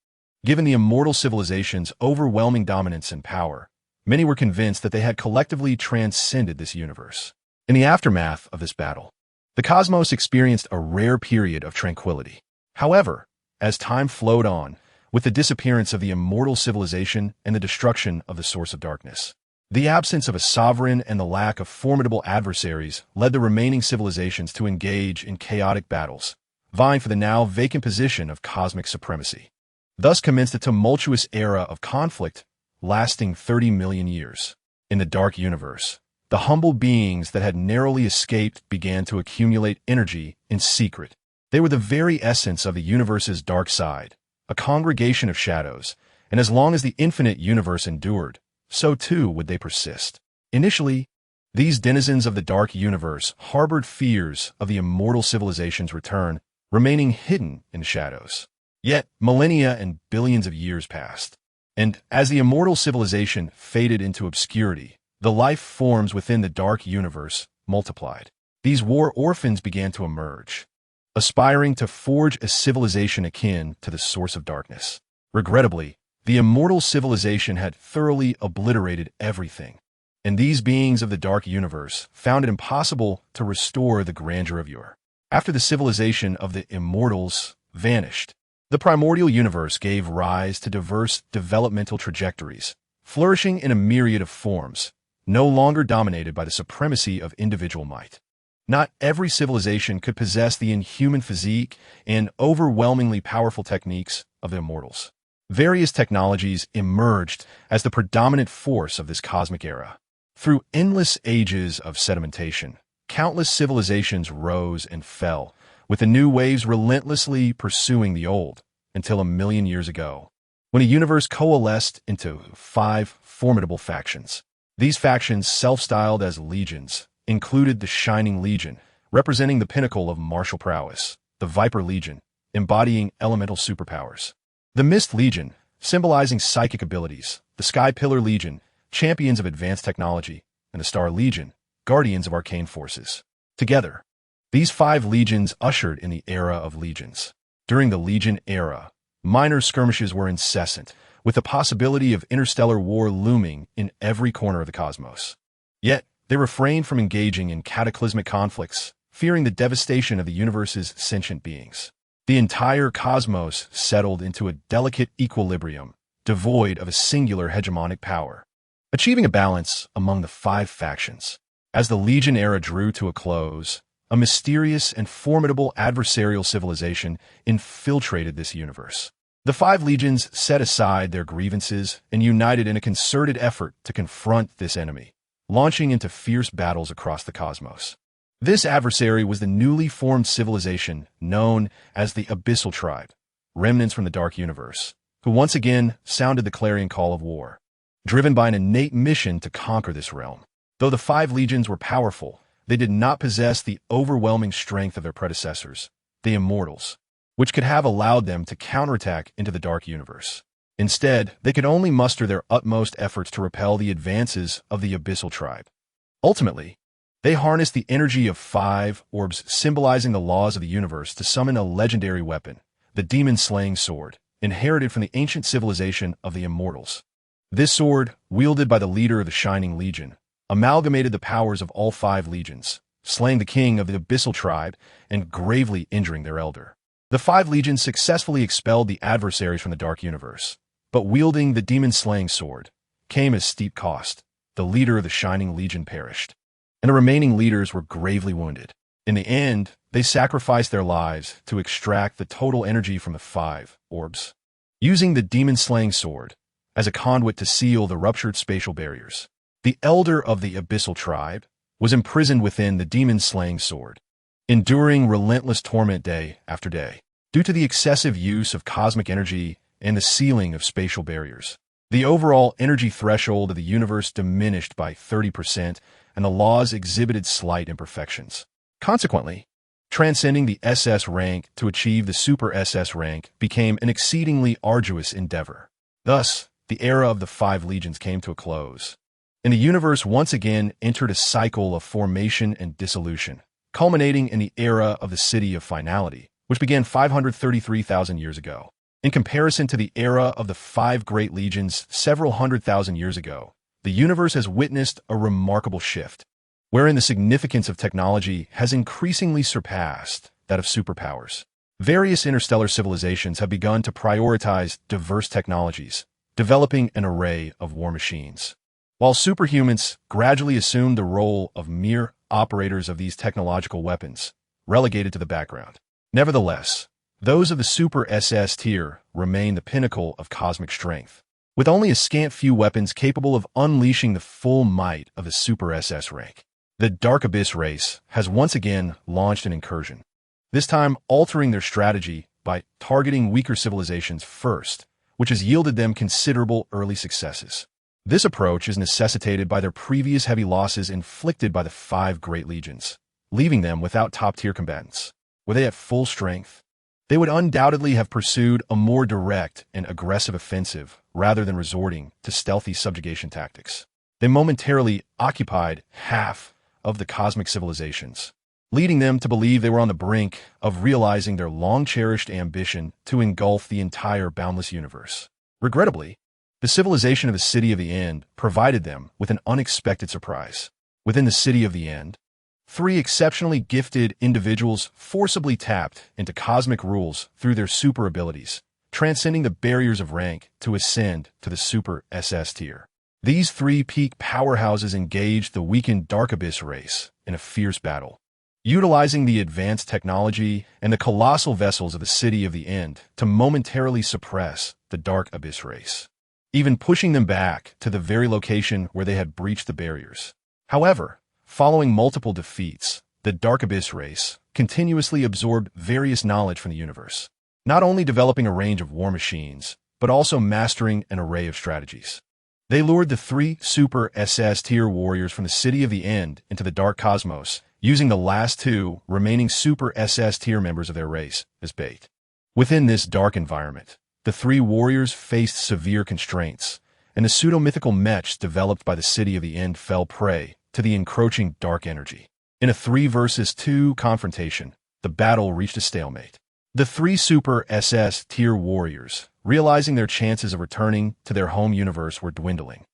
given the immortal civilization's overwhelming dominance and power, many were convinced that they had collectively transcended this universe. In the aftermath of this battle, the cosmos experienced a rare period of tranquility. However, as time flowed on, with the disappearance of the immortal civilization and the destruction of the Source of Darkness, the absence of a sovereign and the lack of formidable adversaries led the remaining civilizations to engage in chaotic battles, vying for the now vacant position of cosmic supremacy. Thus commenced a tumultuous era of conflict lasting 30 million years. In the dark universe, the humble beings that had narrowly escaped began to accumulate energy in secret. They were the very essence of the universe's dark side, a congregation of shadows, and as long as the infinite universe endured, so too would they persist. Initially, these denizens of the dark universe harbored fears of the immortal civilization's return, remaining hidden in the shadows. Yet, millennia and billions of years passed, and as the immortal civilization faded into obscurity, the life forms within the dark universe multiplied. These war orphans began to emerge, aspiring to forge a civilization akin to the Source of Darkness. Regrettably, the immortal civilization had thoroughly obliterated everything, and these beings of the dark universe found it impossible to restore the grandeur of yore. After the civilization of the immortals vanished, the primordial universe gave rise to diverse developmental trajectories, flourishing in a myriad of forms, no longer dominated by the supremacy of individual might. Not every civilization could possess the inhuman physique and overwhelmingly powerful techniques of the immortals. Various technologies emerged as the predominant force of this cosmic era. Through endless ages of sedimentation, countless civilizations rose and fell, with the new waves relentlessly pursuing the old, until 1,000,000 years ago, when a universe coalesced into 5 formidable factions. These factions, self-styled as legions, included the Shining Legion, representing the pinnacle of martial prowess, the Viper Legion, embodying elemental superpowers, the Mist Legion, symbolizing psychic abilities, the Sky Pillar Legion, champions of advanced technology, and the Star Legion, guardians of arcane forces. Together, these 5 legions ushered in the era of legions. During the Legion era, minor skirmishes were incessant, with the possibility of interstellar war looming in every corner of the cosmos. Yet, they refrained from engaging in cataclysmic conflicts, fearing the devastation of the universe's sentient beings. The entire cosmos settled into a delicate equilibrium, devoid of a singular hegemonic power, achieving a balance among the five factions. As the Legion era drew to a close, a mysterious and formidable adversarial civilization infiltrated this universe. The five legions set aside their grievances and united in a concerted effort to confront this enemy, launching into fierce battles across the cosmos. This adversary was the newly formed civilization known as the Abyssal Tribe, remnants from the Dark Universe, who once again sounded the clarion call of war, driven by an innate mission to conquer this realm. Though the five legions were powerful, they did not possess the overwhelming strength of their predecessors, the Immortals, which could have allowed them to counterattack into the Dark Universe. Instead, they could only muster their utmost efforts to repel the advances of the Abyssal Tribe. Ultimately, they harnessed the energy of five orbs symbolizing the laws of the universe to summon a legendary weapon, the demon-slaying sword, inherited from the ancient civilization of the Immortals. This sword, wielded by the leader of the Shining Legion, amalgamated the powers of all five legions, slaying the king of the Abyssal Tribe and gravely injuring their elder. The five legions successfully expelled the adversaries from the Dark Universe, but wielding the demon-slaying sword came at steep cost. The leader of the Shining Legion perished, and the remaining leaders were gravely wounded. In the end, they sacrificed their lives to extract the total energy from the five orbs, using the demon-slaying sword as a conduit to seal the ruptured spatial barriers. The elder of the Abyssal Tribe was imprisoned within the demon-slaying sword, enduring relentless torment day after day, due to the excessive use of cosmic energy and the sealing of spatial barriers. The overall energy threshold of the universe diminished by 30%, and the laws exhibited slight imperfections. Consequently, transcending the SS rank to achieve the Super SS rank became an exceedingly arduous endeavor. Thus, the era of the five legions came to a close, and the universe once again entered a cycle of formation and dissolution, culminating in the era of the City of Finality, which began 533,000 years ago. In comparison to the era of the five great legions several 100,000 years ago, the universe has witnessed a remarkable shift, wherein the significance of technology has increasingly surpassed that of superpowers. Various interstellar civilizations have begun to prioritize diverse technologies, developing an array of war machines, while superhumans gradually assumed the role of mere operators of these technological weapons, relegated to the background. Nevertheless, those of the Super SS tier remain the pinnacle of cosmic strength, with only a scant few weapons capable of unleashing the full might of the Super SS rank. The Dark Abyss race has once again launched an incursion, this time altering their strategy by targeting weaker civilizations first, which has yielded them considerable early successes. This approach is necessitated by their previous heavy losses inflicted by the five great legions, leaving them without top-tier combatants. Were they at full strength, they would undoubtedly have pursued a more direct and aggressive offensive rather than resorting to stealthy subjugation tactics. They momentarily occupied half of the cosmic civilizations, leading them to believe they were on the brink of realizing their long-cherished ambition to engulf the entire boundless universe. Regrettably, the civilization of the City of the End provided them with an unexpected surprise. Within the City of the End, three exceptionally gifted individuals forcibly tapped into cosmic rules through their super abilities, transcending the barriers of rank to ascend to the Super SS tier. These three peak powerhouses engaged the weakened Dark Abyss race in a fierce battle, utilizing the advanced technology and the colossal vessels of the City of the End to momentarily suppress the Dark Abyss race, even pushing them back to the very location where they had breached the barriers. However, following multiple defeats, the Dark Abyss race continuously absorbed various knowledge from the universe, not only developing a range of war machines, but also mastering an array of strategies. They lured the three Super SS tier warriors from the City of the End into the Dark Cosmos, using the last two remaining Super SS tier members of their race as bait. Within this dark environment, the three warriors faced severe constraints, and the pseudo-mythical mechs developed by the City of the End fell prey to the encroaching dark energy. In a 3 versus 2 confrontation, the battle reached a stalemate. The three Super SS tier warriors, realizing their chances of returning to their home universe were dwindling,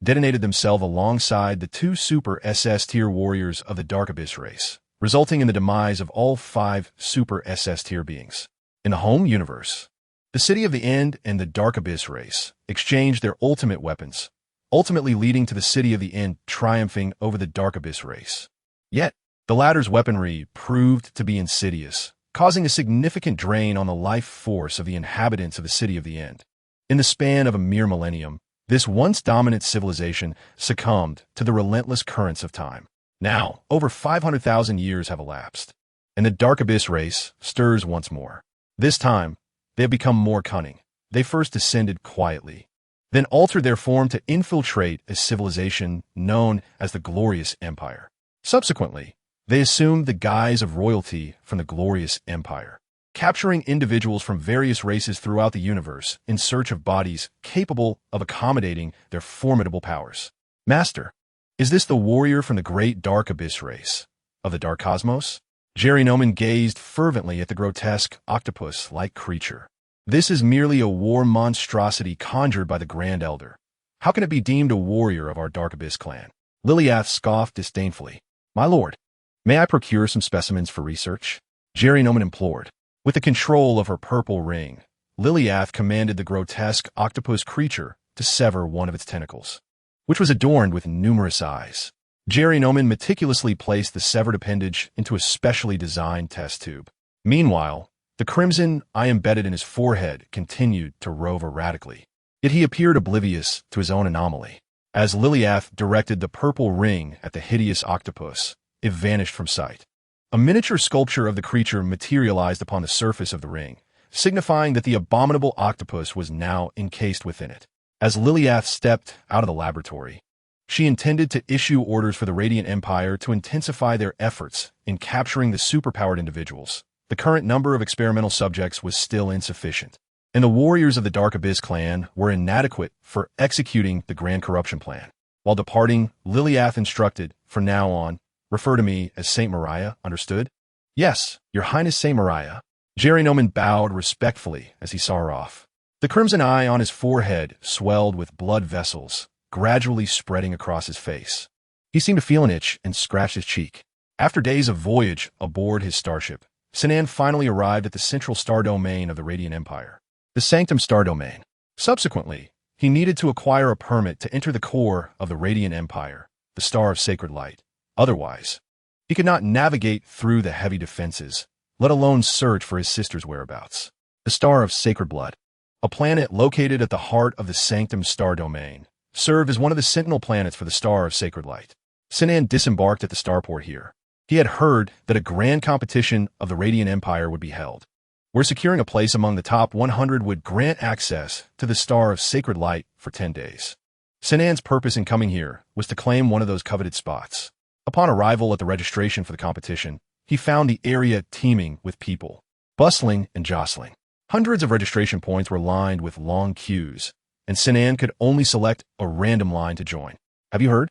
detonated themselves alongside the two Super SS tier warriors of the Dark Abyss race, resulting in the demise of all 5 Super SS tier beings. In the home universe, the City of the End and the Dark Abyss race exchanged their ultimate weapons, ultimately leading to the City of the End triumphing over the Dark Abyss race. Yet, the latter's weaponry proved to be insidious, causing a significant drain on the life force of the inhabitants of the City of the End. In the span of a mere millennium, this once dominant civilization succumbed to the relentless currents of time. Now, over 500,000 years have elapsed, and the Dark Abyss race stirs once more. This time, they have become more cunning. They first descended quietly, then altered their form to infiltrate a civilization known as the Glorious Empire. Subsequently, they assumed the guise of royalty from the Glorious Empire, capturing individuals from various races throughout the universe in search of bodies capable of accommodating their formidable powers. Master, is this the warrior from the great Dark Abyss race of the Dark Cosmos? Xia Nan gazed fervently at the grotesque octopus-like creature. This is merely a war monstrosity conjured by the Grand Elder. How can it be deemed a warrior of our Dark Abyss clan? Liliath scoffed disdainfully. My lord, may I procure some specimens for research? Xia Nan implored. With the control of her purple ring, Liliath commanded the grotesque octopus creature to sever one of its tentacles, which was adorned with numerous eyes. Xia Nan meticulously placed the severed appendage into a specially designed test tube. Meanwhile, the crimson eye embedded in his forehead continued to rove erratically. Yet he appeared oblivious to his own anomaly. As Liliath directed the purple ring at the hideous octopus, it vanished from sight. A miniature sculpture of the creature materialized upon the surface of the ring, signifying that the abominable octopus was now encased within it. As Liliath stepped out of the laboratory, she intended to issue orders for the Radiant Empire to intensify their efforts in capturing the superpowered individuals. The current number of experimental subjects was still insufficient, and the warriors of the Dark Abyss clan were inadequate for executing the Grand Corruption Plan. While departing, Liliath instructed, from now on, refer to me as Saint Mariah, understood? Yes, Your Highness Saint Mariah. Xia Nan bowed respectfully as he saw her off. The crimson eye on his forehead swelled with blood vessels, gradually spreading across his face. He seemed to feel an itch and scratched his cheek. After days of voyage aboard his starship, Xia Nan finally arrived at the central star domain of the Radiant Empire, the Sanctum Star Domain. Subsequently, he needed to acquire a permit to enter the core of the Radiant Empire, the Star of Sacred Light. Otherwise, he could not navigate through the heavy defenses, let alone search for his sister's whereabouts. The Star of Sacred Blood, a planet located at the heart of the Sanctum Star Domain, served as one of the sentinel planets for the Star of Sacred Light. Xia Nan disembarked at the starport here. He had heard that a grand competition of the Radiant Empire would be held, where securing a place among the top 100 would grant access to the Star of Sacred Light for 10 days. Xia Nan's purpose in coming here was to claim one of those coveted spots. Upon arrival at the registration for the competition, he found the area teeming with people, bustling and jostling. Hundreds of registration points were lined with long queues, and Xia Nan could only select a random line to join. Have you heard?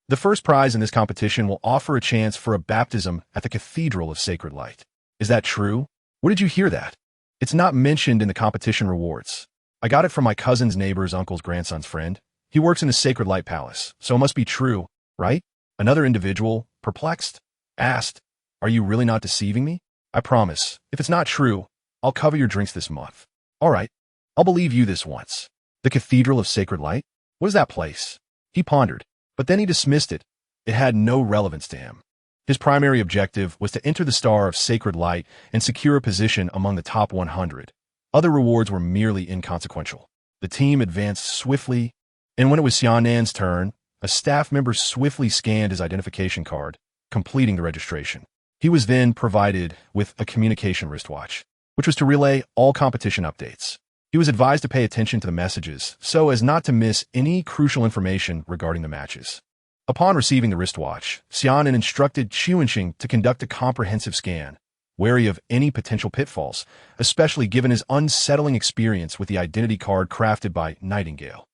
The first prize in this competition will offer a chance for a baptism at the Cathedral of Sacred Light. Is that true? Where did you hear that? It's not mentioned in the competition rewards. I got it from my cousin's neighbor's uncle's grandson's friend. He works in the Sacred Light Palace, so it must be true, right? Another individual, perplexed, asked, Are you really not deceiving me? I promise, if it's not true, I'll cover your drinks this month. All right, I'll believe you this once. The Cathedral of Sacred Light? What is that place? He pondered, but then he dismissed it. It had no relevance to him. His primary objective was to enter the Star of Sacred Light and secure a position among the top 100. Other rewards were merely inconsequential. The team advanced swiftly, and when it was Xia Nan's turn, a staff member swiftly scanned his identification card, completing the registration. He was then provided with a communication wristwatch, which was to relay all competition updates. He was advised to pay attention to the messages so as not to miss any crucial information regarding the matches. Upon receiving the wristwatch, Xia Nan instructed Chuanxing to conduct a comprehensive scan, wary of any potential pitfalls, especially given his unsettling experience with the identity card crafted by Nightingale.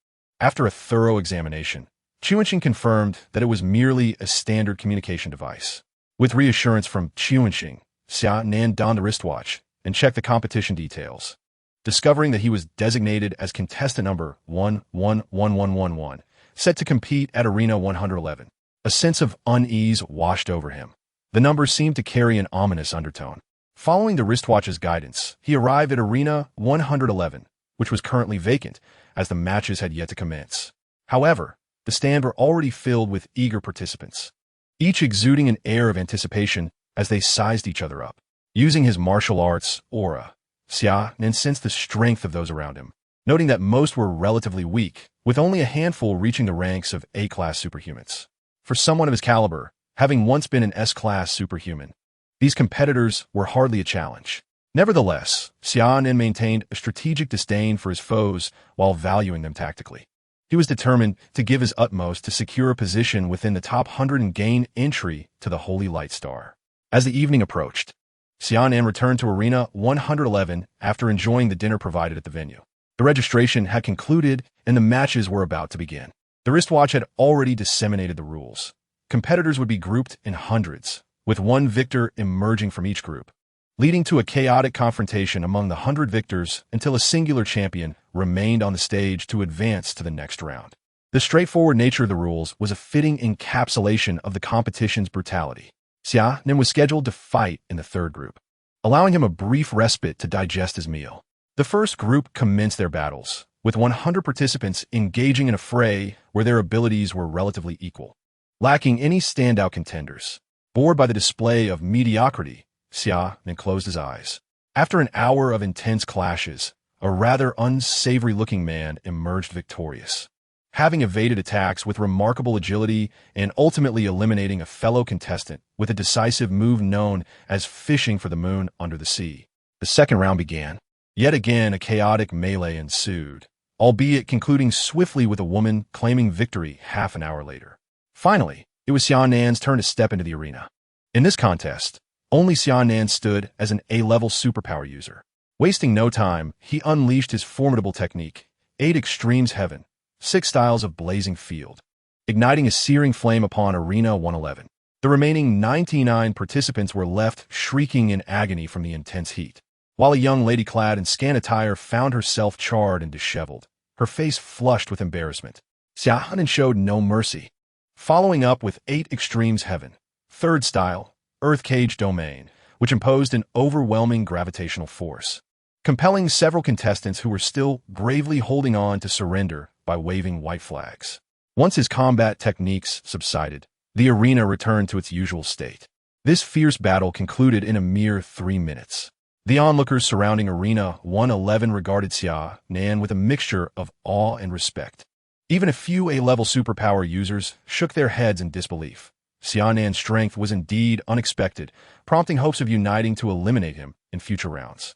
After a thorough examination, Chuanxing confirmed that it was merely a standard communication device. With reassurance from Chuanxing, Xia Nan donned the wristwatch and checked the competition details. Discovering that he was designated as contestant number 111111, set to compete at Arena 111. A sense of unease washed over him. The number seemed to carry an ominous undertone. Following the wristwatch's guidance, he arrived at Arena 111, which was currently vacant, as the matches had yet to commence. However, the stand were already filled with eager participants, each exuding an air of anticipation as they sized each other up. Using his martial arts aura, Xia Nan sensed the strength of those around him, noting that most were relatively weak, with only a handful reaching the ranks of A-class superhumans. For someone of his caliber, having once been an S-class superhuman, these competitors were hardly a challenge. Nevertheless, Xia Nan maintained a strategic disdain for his foes while valuing them tactically. He was determined to give his utmost to secure a position within the top 100 and gain entry to the Holy Light Star. As the evening approached, Xia Nan returned to Arena 111 after enjoying the dinner provided at the venue. The registration had concluded and the matches were about to begin. The wristwatch had already disseminated the rules. Competitors would be grouped in hundreds, with one victor emerging from each group, leading to a chaotic confrontation among the 100 victors until a singular champion remained on the stage to advance to the next round. The straightforward nature of the rules was a fitting encapsulation of the competition's brutality. Xia Nan was scheduled to fight in the third group, allowing him a brief respite to digest his meal. The first group commenced their battles, with 100 participants engaging in a fray where their abilities were relatively equal, lacking any standout contenders. Bored by the display of mediocrity, Xia Nan closed his eyes. After an hour of intense clashes, a rather unsavory-looking man emerged victorious, having evaded attacks with remarkable agility and ultimately eliminating a fellow contestant with a decisive move known as fishing for the moon under the sea. The second round began. Yet again, a chaotic melee ensued, albeit concluding swiftly with a woman claiming victory half an hour later. Finally, it was Xia Nan's turn to step into the arena. In this contest, only Xia Nan stood as an A-level superpower user. Wasting no time, he unleashed his formidable technique, 8 Extremes Heaven, 6 Styles of Blazing Field, igniting a searing flame upon Arena 111. The remaining 99 participants were left shrieking in agony from the intense heat, while a young lady clad in scant attire found herself charred and disheveled, her face flushed with embarrassment. Xia Nan showed no mercy, following up with 8 Extremes Heaven, 3rd Style, Earth Cage Domain, which imposed an overwhelming gravitational force, compelling several contestants who were still bravely holding on to surrender by waving white flags. Once his combat techniques subsided, the arena returned to its usual state. This fierce battle concluded in a mere 3 minutes. The onlookers surrounding Arena 111 regarded Xia Nan with a mixture of awe and respect. Even a few A-level superpower users shook their heads in disbelief. Xia Nan's strength was indeed unexpected, prompting hopes of uniting to eliminate him in future rounds,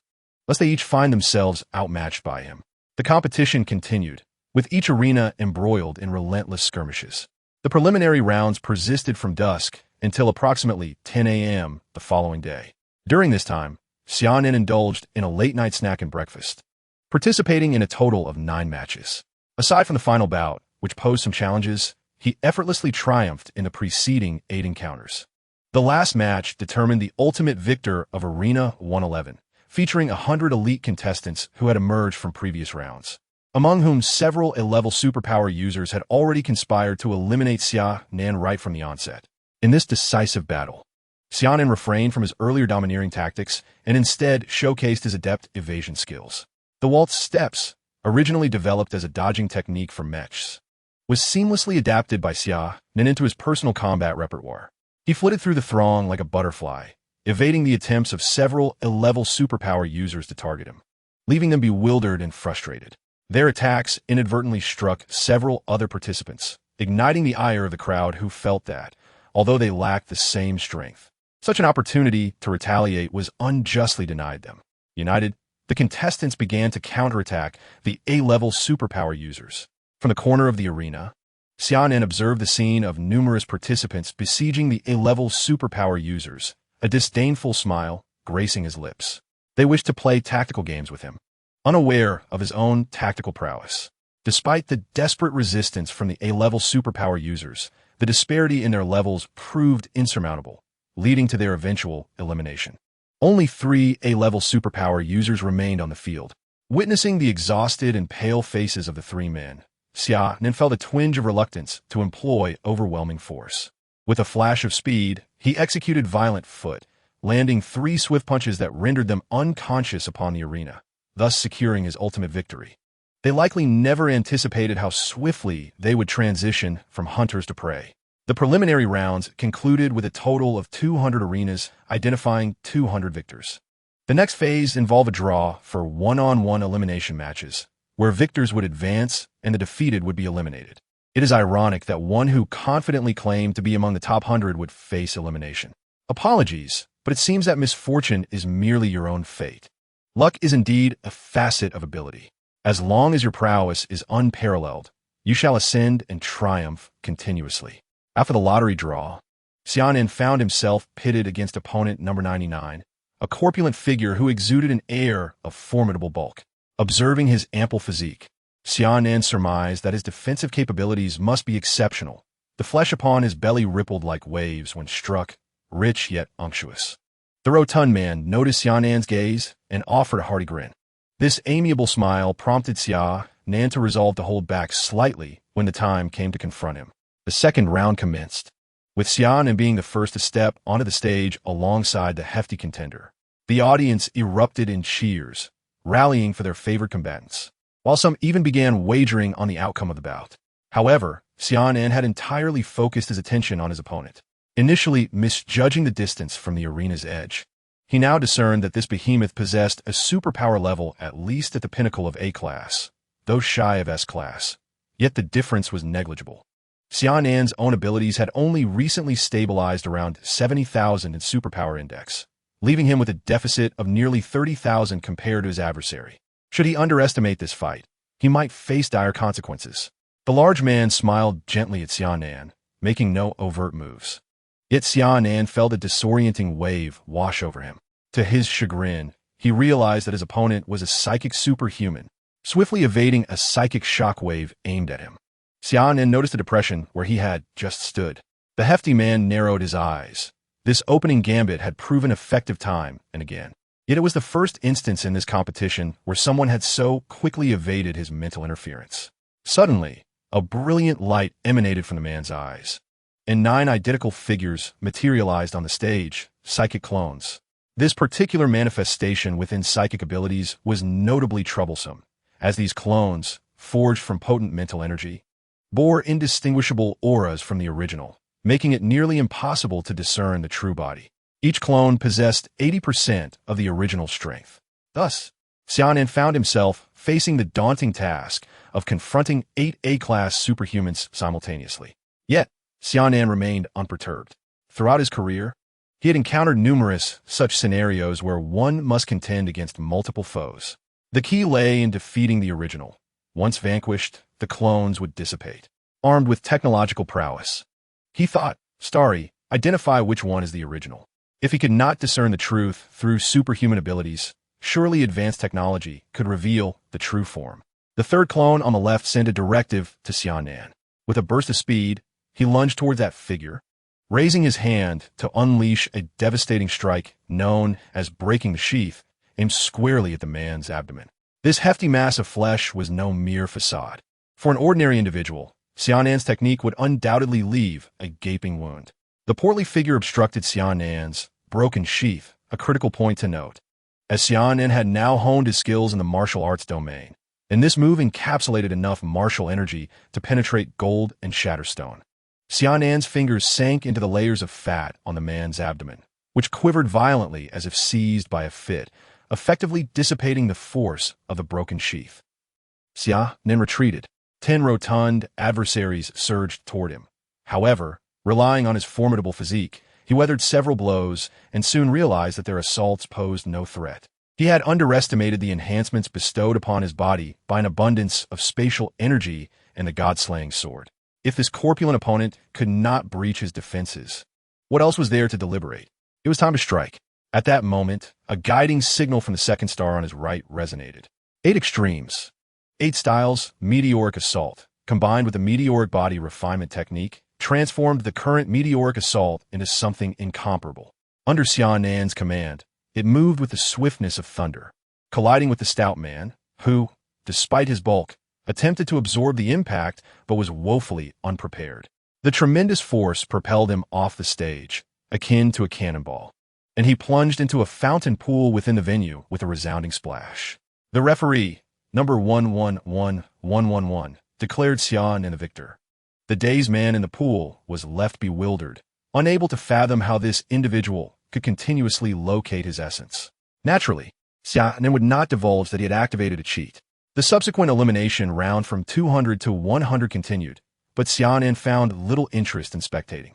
lest they each find themselves outmatched by him. The competition continued, with each arena embroiled in relentless skirmishes. The preliminary rounds persisted from dusk until approximately 10 a.m. the following day. During this time, Xia Nan indulged in a late-night snack and breakfast, participating in a total of 9 matches. Aside from the final bout, which posed some challenges, he effortlessly triumphed in the preceding 8 encounters. The last match determined the ultimate victor of Arena 111, featuring 100 elite contestants who had emerged from previous rounds, among whom several A-level superpower users had already conspired to eliminate Xia Nan right from the onset. In this decisive battle, Xia Nan refrained from his earlier domineering tactics and instead showcased his adept evasion skills. The waltz steps, originally developed as a dodging technique for mechs, was seamlessly adapted by Xia Nan into his personal combat repertoire. He flitted through the throng like a butterfly, evading the attempts of several A-level superpower users to target him, leaving them bewildered and frustrated. Their attacks inadvertently struck several other participants, igniting the ire of the crowd who felt that, although they lacked the same strength, such an opportunity to retaliate was unjustly denied them. United, the contestants began to counterattack the A-level superpower users. From the corner of the arena, Xia Nan observed the scene of numerous participants besieging the A-level superpower users, a disdainful smile gracing his lips. They wished to play tactical games with him, unaware of his own tactical prowess. Despite the desperate resistance from the A-level superpower users, the disparity in their levels proved insurmountable, leading to their eventual elimination. Only 3 A-level superpower users remained on the field. Witnessing the exhausted and pale faces of the 3 men, Xia Nan felt a twinge of reluctance to employ overwhelming force. With a flash of speed, he executed violent foot, landing 3 swift punches that rendered them unconscious upon the arena, thus securing his ultimate victory. They likely never anticipated how swiftly they would transition from hunters to prey. The preliminary rounds concluded with a total of 200 arenas, identifying 200 victors. The next phase involved a draw for one-on-one elimination matches, where victors would advance and the defeated would be eliminated. It is ironic that one who confidently claimed to be among the top 100 would face elimination. Apologies, but it seems that misfortune is merely your own fate. Luck is indeed a facet of ability. As long as your prowess is unparalleled, you shall ascend and triumph continuously. After the lottery draw, Xia Nan found himself pitted against opponent number 99, a corpulent figure who exuded an air of formidable bulk. Observing his ample physique, Xia Nan surmised that his defensive capabilities must be exceptional. The flesh upon his belly rippled like waves when struck, rich yet unctuous. The rotund man noticed Xia Nan's gaze and offered a hearty grin. This amiable smile prompted Xia Nan to resolve to hold back slightly when the time came to confront him. The second round commenced, with Xia Nan being the first to step onto the stage alongside the hefty contender. The audience erupted in cheers, rallying for their favorite combatants, while some even began wagering on the outcome of the bout. However, Xia Nan had entirely focused his attention on his opponent. Initially misjudging the distance from the arena's edge, he now discerned that this behemoth possessed a superpower level at least at the pinnacle of A-class, though shy of S-class. Yet the difference was negligible. Xia Nan's own abilities had only recently stabilized around 70,000 in superpower index, leaving him with a deficit of nearly 30,000 compared to his adversary. Should he underestimate this fight, he might face dire consequences. The large man smiled gently at Xia Nan, making no overt moves. Yet Xia Nan felt a disorienting wave wash over him. To his chagrin, he realized that his opponent was a psychic superhuman, swiftly evading a psychic shockwave aimed at him. Xia Nan noticed a depression where he had just stood. The hefty man narrowed his eyes. This opening gambit had proven effective time and again. Yet it was the first instance in this competition where someone had so quickly evaded his mental interference. Suddenly, a brilliant light emanated from the man's eyes, and 9 identical figures materialized on the stage, psychic clones. This particular manifestation within psychic abilities was notably troublesome, as these clones, forged from potent mental energy, bore indistinguishable auras from the original, making it nearly impossible to discern the true body. Each clone possessed 80% of the original strength. Thus, Xia Nan found himself facing the daunting task of confronting 8 A-class superhumans simultaneously. Yet, Xia Nan remained unperturbed. Throughout his career, he had encountered numerous such scenarios where one must contend against multiple foes. The key lay in defeating the original. Once vanquished, the clones would dissipate. Armed with technological prowess, he thought, Starry, identify which one is the original. If he could not discern the truth through superhuman abilities, surely advanced technology could reveal the true form. The third clone on the left sent a directive to Xia Nan. With a burst of speed, he lunged toward that figure, raising his hand to unleash a devastating strike known as breaking the sheath, aimed squarely at the man's abdomen. This hefty mass of flesh was no mere facade. For an ordinary individual, Xia Nan's technique would undoubtedly leave a gaping wound. The portly figure obstructed Xia Nan's broken sheath, a critical point to note, as Xia Nan had now honed his skills in the martial arts domain, and this move encapsulated enough martial energy to penetrate gold and shatter stone. Xia Nan's fingers sank into the layers of fat on the man's abdomen, which quivered violently as if seized by a fit, effectively dissipating the force of the broken sheath. Xia Nan retreated. 10 rotund adversaries surged toward him. However, relying on his formidable physique, he weathered several blows and soon realized that their assaults posed no threat. He had underestimated the enhancements bestowed upon his body by an abundance of spatial energy and the god-slaying sword. If this corpulent opponent could not breach his defenses, what else was there to deliberate? It was time to strike. At that moment, a guiding signal from the second star on his right resonated. 8 extremes. 8 styles, meteoric assault, combined with the meteoric body refinement technique, transformed the current meteoric assault into something incomparable. Under Xia Nan's command, it moved with the swiftness of thunder, colliding with the stout man, who, despite his bulk, attempted to absorb the impact but was woefully unprepared. The tremendous force propelled him off the stage, akin to a cannonball. and he plunged into a fountain pool within the venue with a resounding splash. The referee, number 111111, declared Xia Nan the victor. The dazed man in the pool was left bewildered, unable to fathom how this individual could continuously locate his essence. Naturally, Xia Nan would not divulge that he had activated a cheat. The subsequent elimination round from 200 to 100 continued, but Xia Nan found little interest in spectating.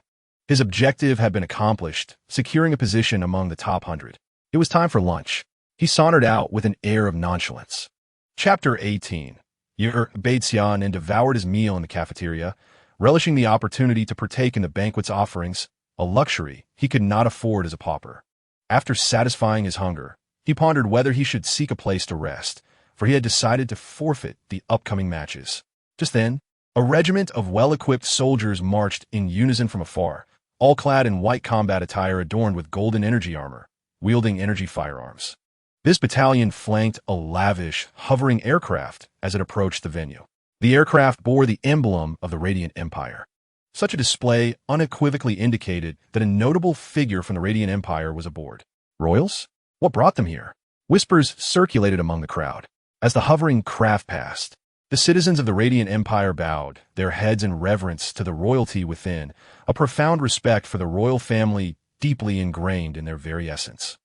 His objective had been accomplished, securing a position among the top 100. It was time for lunch. He sauntered out with an air of nonchalance. Chapter 18. Bade Xia Nan devoured his meal in the cafeteria, relishing the opportunity to partake in the banquet's offerings, a luxury he could not afford as a pauper. After satisfying his hunger, he pondered whether he should seek a place to rest, for he had decided to forfeit the upcoming matches. Just then, a regiment of well-equipped soldiers marched in unison from afar, all clad in white combat attire adorned with golden energy armor, wielding energy firearms. This battalion flanked a lavish, hovering aircraft as it approached the venue. The aircraft bore the emblem of the Radiant Empire. Such a display unequivocally indicated that a notable figure from the Radiant Empire was aboard. Royals? What brought them here? Whispers circulated among the crowd. As the hovering craft passed, the citizens of the Radiant Empire bowed, their heads in reverence to the royalty within, a profound respect for the royal family deeply ingrained in their very essence.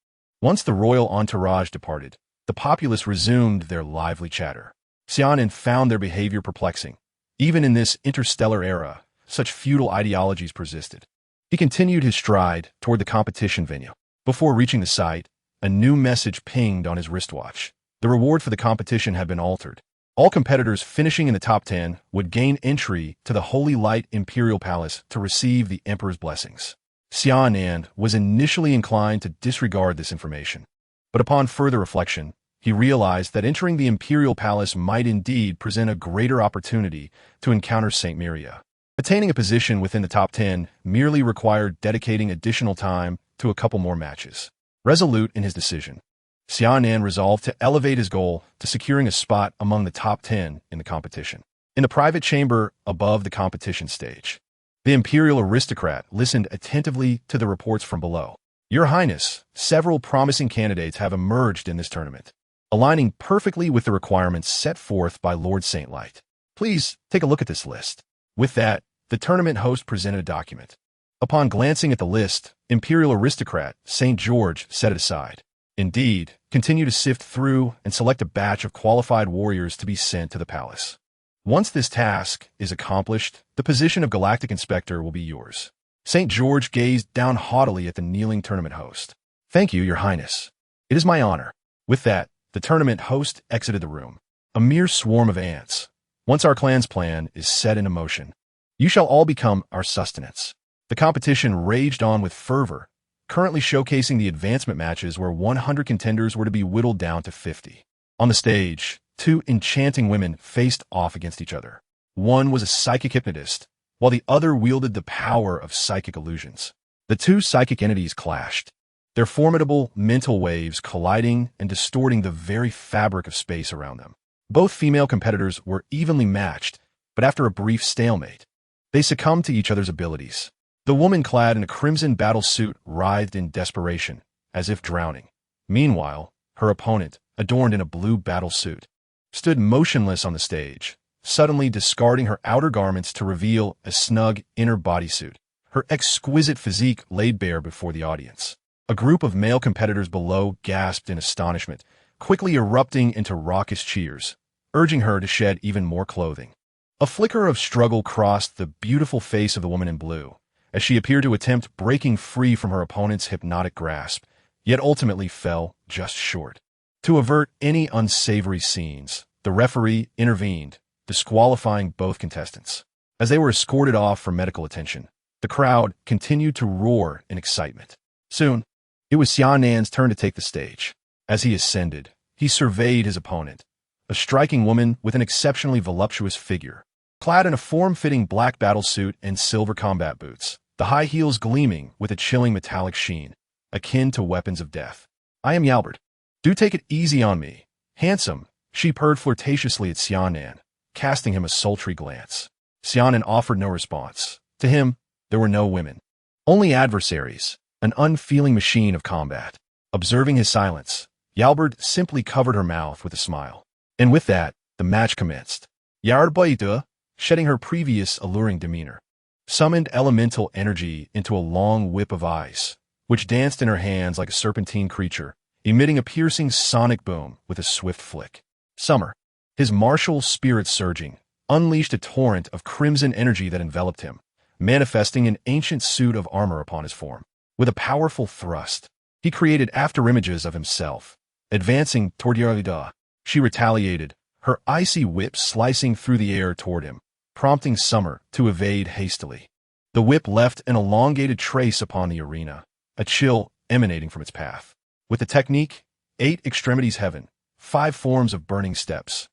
Once the royal entourage departed, the populace resumed their lively chatter. Xia Nan found their behavior perplexing. Even in this interstellar era, such feudal ideologies persisted. He continued his stride toward the competition venue. Before reaching the site, a new message pinged on his wristwatch. The reward for the competition had been altered. All competitors finishing in the top 10 would gain entry to the Holy Light Imperial Palace to receive the Emperor's blessings. Xia Nan was initially inclined to disregard this information, but upon further reflection, he realized that entering the Imperial Palace might indeed present a greater opportunity to encounter Saint Miria. Attaining a position within the top 10 merely required dedicating additional time to a couple more matches. Resolute in his decision, Xia Nan resolved to elevate his goal to securing a spot among the top 10 in the competition. In the private chamber above the competition stage, the imperial aristocrat listened attentively to the reports from below. Your Highness, several promising candidates have emerged in this tournament, aligning perfectly with the requirements set forth by Lord Saint Light. Please take a look at this list. With that, the tournament host presented a document. Upon glancing at the list, imperial aristocrat St. George set it aside. Indeed, continue to sift through and select a batch of qualified warriors to be sent to the palace. Once this task is accomplished, the position of Galactic Inspector will be yours. St. George gazed down haughtily at the kneeling tournament host. Thank you, Your Highness. It is my honor. With that, the tournament host exited the room. A mere swarm of ants. Once our clan's plan is set into motion, you shall all become our sustenance. The competition raged on with fervor, currently showcasing the advancement matches where 100 contenders were to be whittled down to 50. On the stage, two enchanting women faced off against each other. One was a psychic hypnotist, while the other wielded the power of psychic illusions. The two psychic entities clashed, their formidable mental waves colliding and distorting the very fabric of space around them. Both female competitors were evenly matched, but after a brief stalemate, they succumbed to each other's abilities. The woman clad in a crimson battle suit writhed in desperation, as if drowning. Meanwhile, her opponent, adorned in a blue battle suit, stood motionless on the stage, suddenly discarding her outer garments to reveal a snug inner bodysuit, her exquisite physique laid bare before the audience. A group of male competitors below gasped in astonishment, quickly erupting into raucous cheers, urging her to shed even more clothing. A flicker of struggle crossed the beautiful face of the woman in blue, as she appeared to attempt breaking free from her opponent's hypnotic grasp, yet ultimately fell just short. To avert any unsavory scenes, the referee intervened, disqualifying both contestants. As they were escorted off for medical attention, the crowd continued to roar in excitement. Soon, it was Xia Nan's turn to take the stage. As he ascended, he surveyed his opponent, a striking woman with an exceptionally voluptuous figure, clad in a form-fitting black battle suit and silver combat boots, the high heels gleaming with a chilling metallic sheen, akin to weapons of death. I am Yalbert. Do take it easy on me. Handsome, she purred flirtatiously at Xia Nan, casting him a sultry glance. Xia Nan offered no response. To him, there were no women, only adversaries, an unfeeling machine of combat. Observing his silence, Yalbert simply covered her mouth with a smile. And with that, the match commenced. Yalbert, shedding her previous alluring demeanor, summoned elemental energy into a long whip of ice, which danced in her hands like a serpentine creature, emitting a piercing sonic boom with a swift flick. Summer, his martial spirit surging, unleashed a torrent of crimson energy that enveloped him, manifesting an ancient suit of armor upon his form. With a powerful thrust, he created afterimages of himself. Advancing toward Yarida, she retaliated, her icy whip slicing through the air toward him, prompting Summer to evade hastily. The whip left an elongated trace upon the arena, a chill emanating from its path. With the technique, 8 extremities heaven, 5 forms of burning steps,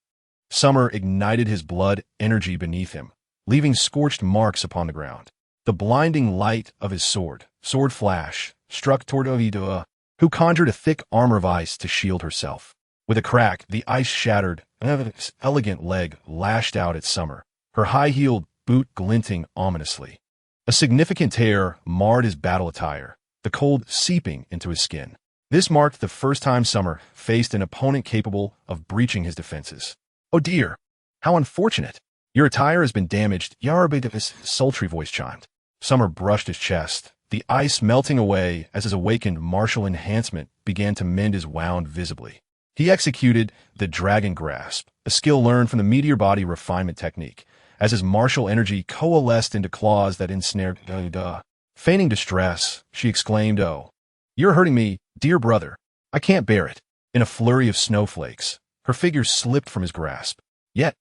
Summer ignited his blood energy beneath him, leaving scorched marks upon the ground. The blinding light of his sword flash, struck toward Ovidua, who conjured a thick armor of ice to shield herself. With a crack, the ice shattered, and his elegant leg lashed out at Summer, her high-heeled boot glinting ominously. A significant tear marred his battle attire, the cold seeping into his skin. This marked the first time Summer faced an opponent capable of breaching his defenses. "Oh dear, how unfortunate. Your attire has been damaged," Yarabita's sultry voice chimed. Summer brushed his chest, the ice melting away as his awakened martial enhancement began to mend his wound visibly. He executed the Dragon Grasp, a skill learned from the Meteor Body Refinement Technique, as his martial energy coalesced into claws that ensnared Duh. Feigning distress, she exclaimed, "Oh, you're hurting me, dear brother. I can't bear it." In a flurry of snowflakes, her figure slipped from his grasp. Yet,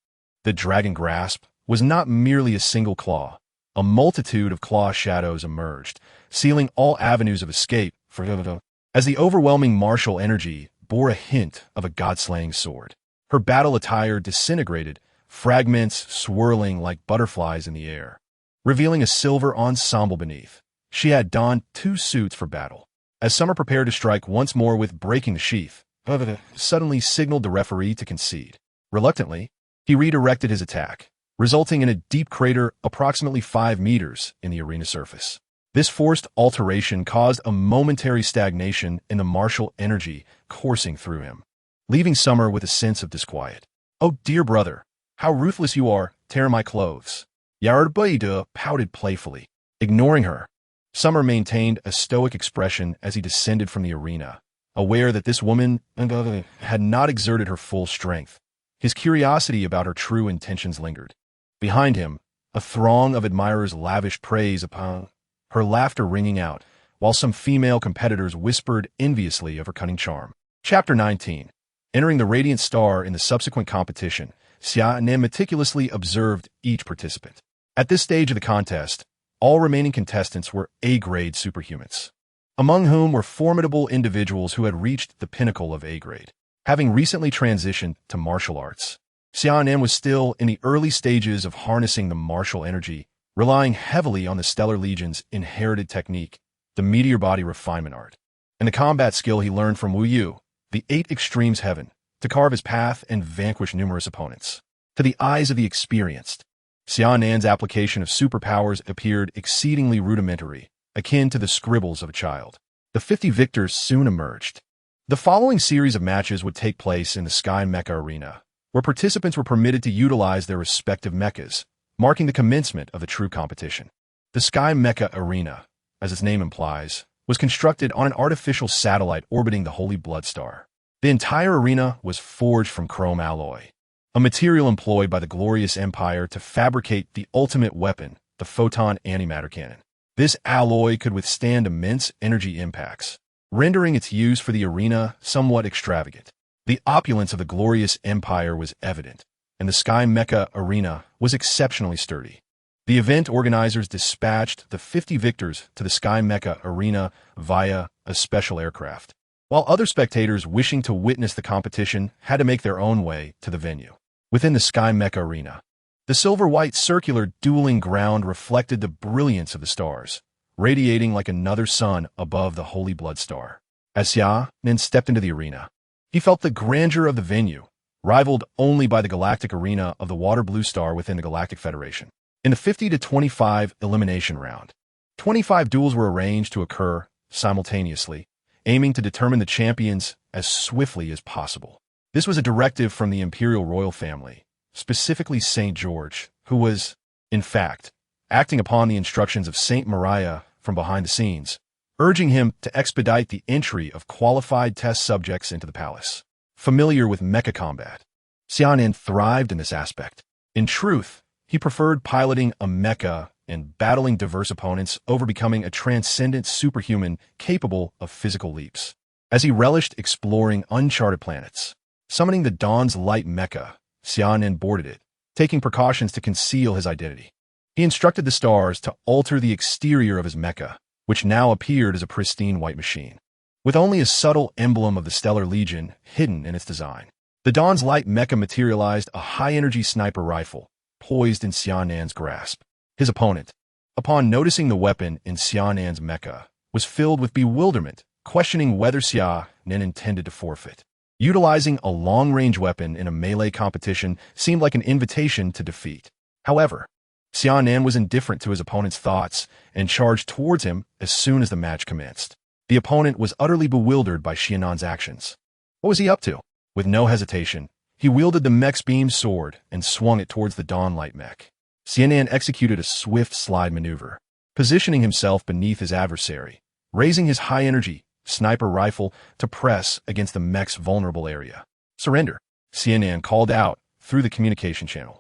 the Dragon Grasp was not merely a single claw. A multitude of claw shadows emerged, sealing all avenues of escape for Duh, as the overwhelming martial energy bore a hint of a god-slaying sword. Her battle attire disintegrated, fragments swirling like butterflies in the air, revealing a silver ensemble beneath. She had donned 2 suits for battle. As Summer prepared to strike once more with breaking the sheath, suddenly signaled the referee to concede. Reluctantly, he redirected his attack, resulting in a deep crater approximately 5 meters in the arena surface. This forced alteration caused a momentary stagnation in the martial energy coursing through him, leaving Summer with a sense of disquiet. "Oh dear brother, how ruthless you are, tearing my clothes." Yarabida pouted playfully. Ignoring her, Summer maintained a stoic expression as he descended from the arena, aware that this woman had not exerted her full strength. His curiosity about her true intentions lingered. Behind him, a throng of admirers lavished praise upon her, laughter ringing out, while some female competitors whispered enviously of her cunning charm. Chapter 19. Entering the Radiant Star in the subsequent competition, Xia Nan meticulously observed each participant. At this stage of the contest, all remaining contestants were A-grade superhumans, among whom were formidable individuals who had reached the pinnacle of A-grade, having recently transitioned to martial arts. Xia Nan was still in the early stages of harnessing the martial energy, relying heavily on the Stellar Legion's inherited technique, the Meteor Body Refinement Art, and the combat skill he learned from Wu Yu, the 8 Extremes Heaven, to carve his path and vanquish numerous opponents. To the eyes of the experienced, Xia Nan's application of superpowers appeared exceedingly rudimentary, akin to the scribbles of a child. The 50 victors soon emerged. The following series of matches would take place in the Sky Mecha Arena, where participants were permitted to utilize their respective mechas, marking the commencement of the true competition. The Sky Mecha Arena, as its name implies, was constructed on an artificial satellite orbiting the Holy Blood Star. The entire arena was forged from chrome alloy, a material employed by the Glorious Empire to fabricate the ultimate weapon, the photon antimatter cannon. This alloy could withstand immense energy impacts, rendering its use for the arena somewhat extravagant. The opulence of the Glorious Empire was evident, and the Sky Mecha Arena was exceptionally sturdy. The event organizers dispatched the 50 victors to the Sky Mecha Arena via a special aircraft, while other spectators wishing to witness the competition had to make their own way to the venue. Within the Sky Mecha Arena, the silver-white circular dueling ground reflected the brilliance of the stars, radiating like another sun above the Holy Blood Star. As Xia Nan stepped into the arena, he felt the grandeur of the venue, rivaled only by the galactic arena of the Water Blue Star within the Galactic Federation. In the 50-25 elimination round, 25 duels were arranged to occur, simultaneously, aiming to determine the champions as swiftly as possible. This was a directive from the imperial royal family, specifically St. George, who was, in fact, acting upon the instructions of St. Maria from behind the scenes, urging him to expedite the entry of qualified test subjects into the palace. Familiar with mecha combat, Xia Nan thrived in this aspect. In truth, he preferred piloting a mecha and battling diverse opponents over becoming a transcendent superhuman capable of physical leaps. As he relished exploring uncharted planets, summoning the Dawn's Light mecha, Xia Nan boarded it, taking precautions to conceal his identity. He instructed the stars to alter the exterior of his mecha, which now appeared as a pristine white machine, with only a subtle emblem of the Stellar Legion hidden in its design. The Dawn's Light mecha materialized a high-energy sniper rifle, poised in Xia Nan's grasp. His opponent, upon noticing the weapon in Xia Nan's mecha, was filled with bewilderment, questioning whether Xia Nan intended to forfeit. Utilizing a long-range weapon in a melee competition seemed like an invitation to defeat. However, Xia Nan was indifferent to his opponent's thoughts and charged towards him as soon as the match commenced. The opponent was utterly bewildered by Xia Nan's actions. What was he up to? With no hesitation, he wielded the mech's beam sword and swung it towards the Dawnlight mech. Xia Nan executed a swift slide maneuver, positioning himself beneath his adversary, raising his high-energy sniper rifle to press against the mech's vulnerable area. Surrender, Xia Nan called out through the communication channel.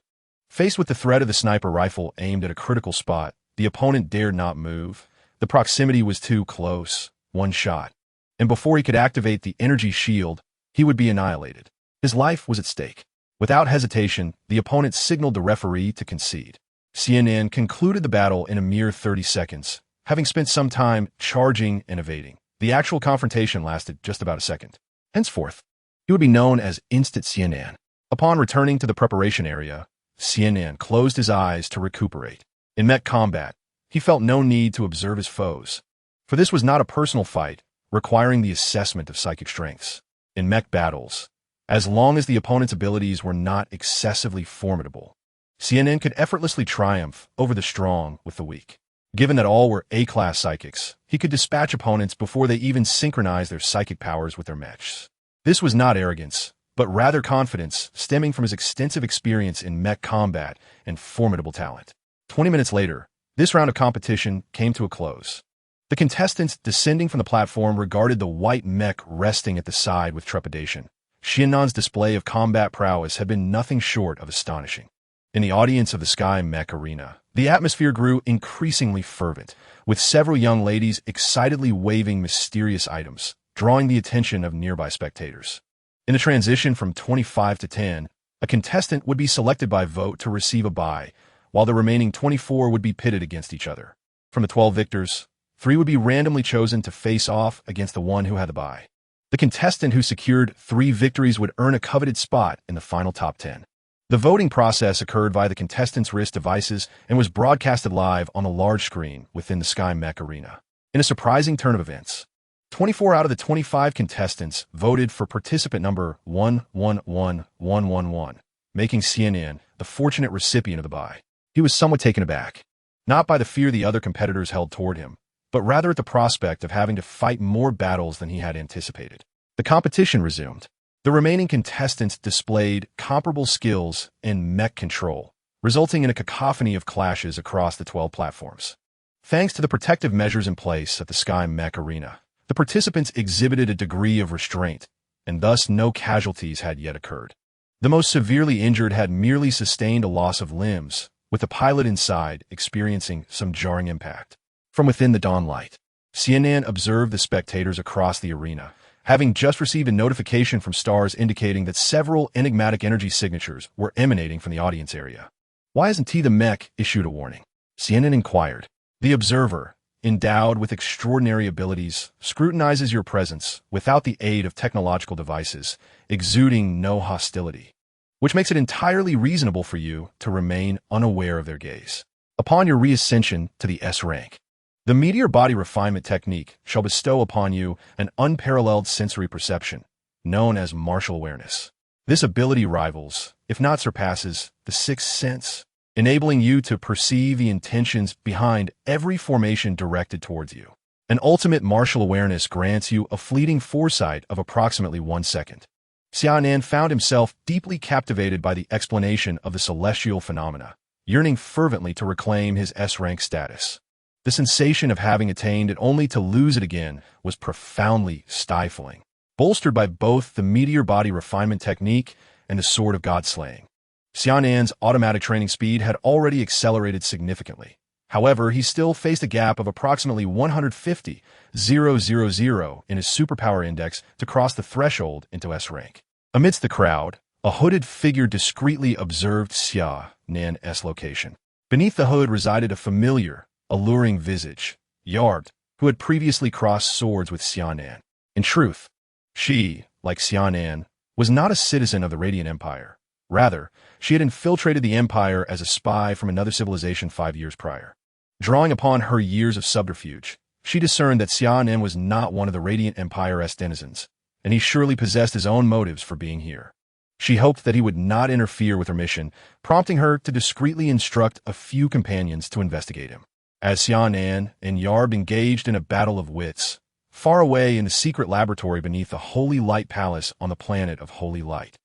Faced with the threat of the sniper rifle aimed at a critical spot, the opponent dared not move. The proximity was too close, one shot, and before he could activate the energy shield, he would be annihilated. His life was at stake. Without hesitation, the opponent signaled the referee to concede. Xia Nan concluded the battle in a mere 30 seconds, having spent some time charging and evading. The actual confrontation lasted just about a second. Henceforth, he would be known as Instant Xia Nan. Upon returning to the preparation area, Xia Nan closed his eyes to recuperate. In mech combat, he felt no need to observe his foes, for this was not a personal fight requiring the assessment of psychic strengths. In mech battles, as long as the opponent's abilities were not excessively formidable, Xia Nan could effortlessly triumph over the strong with the weak. Given that all were A-class psychics, he could dispatch opponents before they even synchronized their psychic powers with their mechs. This was not arrogance, but rather confidence stemming from his extensive experience in mech combat and formidable talent. 20 minutes later, this round of competition came to a close. The contestants descending from the platform regarded the white mech resting at the side with trepidation. Xia Nan's display of combat prowess had been nothing short of astonishing. In the audience of the Sky Mech Arena, the atmosphere grew increasingly fervent, with several young ladies excitedly waving mysterious items, drawing the attention of nearby spectators. In the transition from 25 to 10, a contestant would be selected by vote to receive a bye, while the remaining 24 would be pitted against each other. From the 12 victors, 3 would be randomly chosen to face off against the one who had the bye. The contestant who secured 3 victories would earn a coveted spot in the final top 10. The voting process occurred via the contestants' wrist devices and was broadcasted live on a large screen within the Sky Mech Arena. In a surprising turn of events, 24 out of the 25 contestants voted for participant number 111111, making Xia Nan the fortunate recipient of the bye. He was somewhat taken aback, not by the fear the other competitors held toward him, but rather at the prospect of having to fight more battles than he had anticipated. The competition resumed. The remaining contestants displayed comparable skills in mech control, resulting in a cacophony of clashes across the 12 platforms. Thanks to the protective measures in place at the Sky Mech Arena, the participants exhibited a degree of restraint, and thus no casualties had yet occurred. The most severely injured had merely sustained a loss of limbs, with the pilot inside experiencing some jarring impact. From within the dawnlight, Xia Nan observed the spectators across the arena, having just received a notification from stars indicating that several enigmatic energy signatures were emanating from the audience area. Why hasn't he the mech issued a warning? Xia Nan inquired. The observer, endowed with extraordinary abilities, scrutinizes your presence without the aid of technological devices, exuding no hostility, which makes it entirely reasonable for you to remain unaware of their gaze. Upon your reascension to the S rank, the meteor body refinement technique shall bestow upon you an unparalleled sensory perception, known as martial awareness. This ability rivals, if not surpasses, the sixth sense, enabling you to perceive the intentions behind every formation directed towards you. An ultimate martial awareness grants you a fleeting foresight of approximately 1 second. Xia Nan found himself deeply captivated by the explanation of the celestial phenomena, yearning fervently to reclaim his S-rank status. The sensation of having attained it only to lose it again was profoundly stifling, bolstered by both the meteor body refinement technique and the sword of God-slaying. Xia Nan's automatic training speed had already accelerated significantly. However, he still faced a gap of approximately 150,000 in his superpower index to cross the threshold into S-rank. Amidst the crowd, a hooded figure discreetly observed Xia Nan's location. Beneath the hood resided a familiar, alluring visage, Yard, who had previously crossed swords with Xia Nan. In truth, she, like Xia Nan, was not a citizen of the Radiant Empire. Rather, she had infiltrated the Empire as a spy from another civilization 5 years prior. Drawing upon her years of subterfuge, she discerned that Xia Nan was not one of the Radiant Empire's denizens, and he surely possessed his own motives for being here. She hoped that he would not interfere with her mission, prompting her to discreetly instruct a few companions to investigate him. As Xia Nan and Yarb engaged in a battle of wits, far away in the secret laboratory beneath the Holy Light Palace on the planet of Holy Light,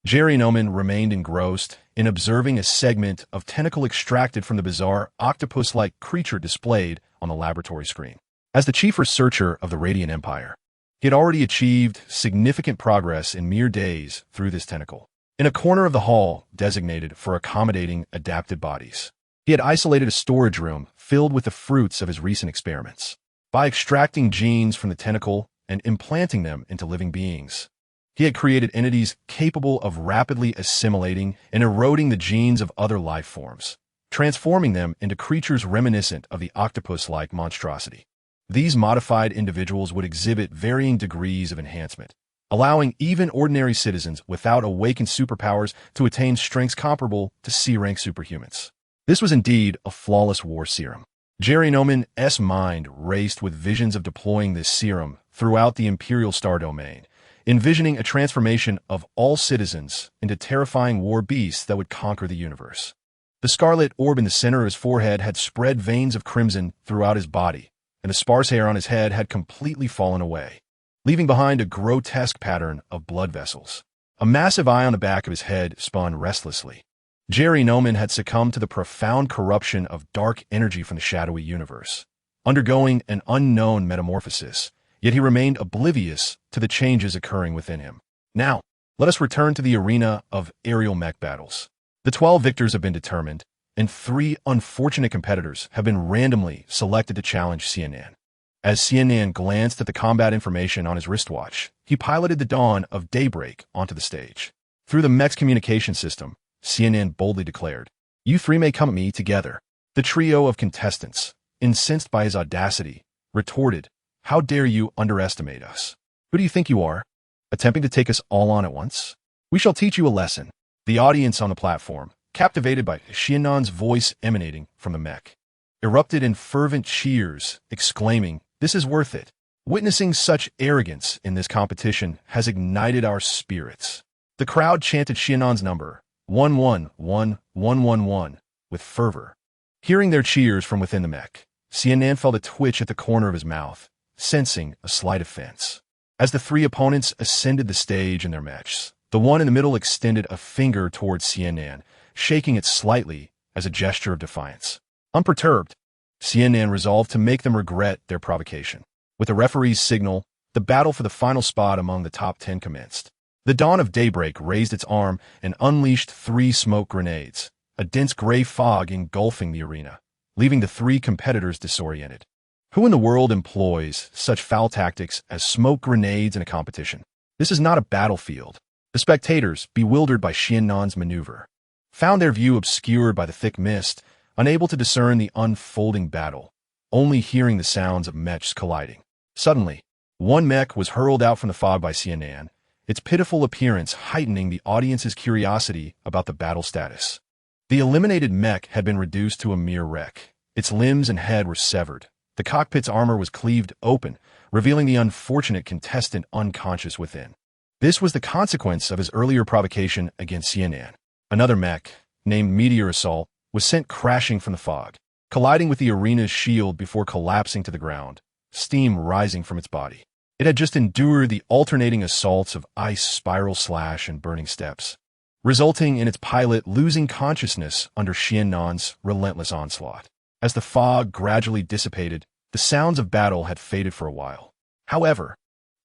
Jerry Noman remained engrossed in observing a segment of tentacle extracted from the bizarre octopus-like creature displayed on the laboratory screen. As the chief researcher of the Radiant Empire, he had already achieved significant progress in mere days through this tentacle. In a corner of the hall designated for accommodating adapted bodies, he had isolated a storage room filled with the fruits of his recent experiments. By extracting genes from the tentacle and implanting them into living beings, he had created entities capable of rapidly assimilating and eroding the genes of other life forms, transforming them into creatures reminiscent of the octopus-like monstrosity. These modified individuals would exhibit varying degrees of enhancement, allowing even ordinary citizens without awakened superpowers to attain strengths comparable to C-rank superhumans. This was indeed a flawless war serum. Jerry Noman's mind raced with visions of deploying this serum throughout the Imperial Star Domain, envisioning a transformation of all citizens into terrifying war beasts that would conquer the universe. The scarlet orb in the center of his forehead had spread veins of crimson throughout his body, and the sparse hair on his head had completely fallen away, leaving behind a grotesque pattern of blood vessels. A massive eye on the back of his head spun restlessly. Jerry Noman had succumbed to the profound corruption of dark energy from the shadowy universe, undergoing an unknown metamorphosis, yet he remained oblivious to the changes occurring within him. Now, let us return to the arena of aerial mech battles. The 12 victors have been determined, and 3 unfortunate competitors have been randomly selected to challenge Xia Nan. As Xia Nan glanced at the combat information on his wristwatch, he piloted the dawn of daybreak onto the stage. Through the mech's communication system, Xia Nan boldly declared, "You 3 may come at me together." The trio of contestants, incensed by his audacity, retorted, "How dare you underestimate us? Who do you think you are? Attempting to take us all on at once? We shall teach you a lesson." The audience on the platform, captivated by Xia Nan's voice emanating from the mech, erupted in fervent cheers, exclaiming, "This is worth it. Witnessing such arrogance in this competition has ignited our spirits." The crowd chanted Xia Nan's number, 111111, with fervor. Hearing their cheers from within the mech, Xia Nan felt a twitch at the corner of his mouth, sensing a slight offense. As the 3 opponents ascended the stage in their matches, the one in the middle extended a finger towards Xia Nan, shaking it slightly as a gesture of defiance. Unperturbed, Xia Nan resolved to make them regret their provocation. With the referee's signal, the battle for the final spot among the top 10 commenced. The dawn of daybreak raised its arm and unleashed 3 smoke grenades, a dense gray fog engulfing the arena, leaving the 3 competitors disoriented. Who in the world employs such foul tactics as smoke grenades in a competition? This is not a battlefield. The spectators, bewildered by Xia Nan's maneuver, found their view obscured by the thick mist, unable to discern the unfolding battle, only hearing the sounds of mechs colliding. Suddenly, one mech was hurled out from the fog by Xia Nan, its pitiful appearance heightening the audience's curiosity about the battle status. The eliminated mech had been reduced to a mere wreck. Its limbs and head were severed. The cockpit's armor was cleaved open, revealing the unfortunate contestant unconscious within. This was the consequence of his earlier provocation against Xia Nan. Another mech, named Meteor Assault, was sent crashing from the fog, colliding with the arena's shield before collapsing to the ground, steam rising from its body. It had just endured the alternating assaults of ice spiral slash and burning steps, resulting in its pilot losing consciousness under Xia Nan's relentless onslaught. As the fog gradually dissipated, the sounds of battle had faded for a while. However,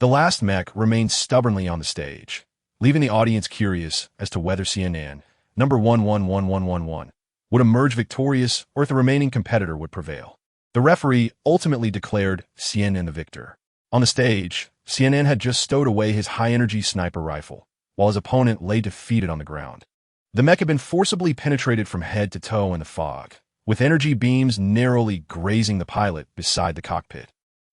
the last mech remained stubbornly on the stage, leaving the audience curious as to whether Xia Nan, number 111111, would emerge victorious or if the remaining competitor would prevail. The referee ultimately declared Xia Nan the victor. On the stage, Xia Nan had just stowed away his high-energy sniper rifle, while his opponent lay defeated on the ground. The mech had been forcibly penetrated from head to toe in the fog, with energy beams narrowly grazing the pilot beside the cockpit,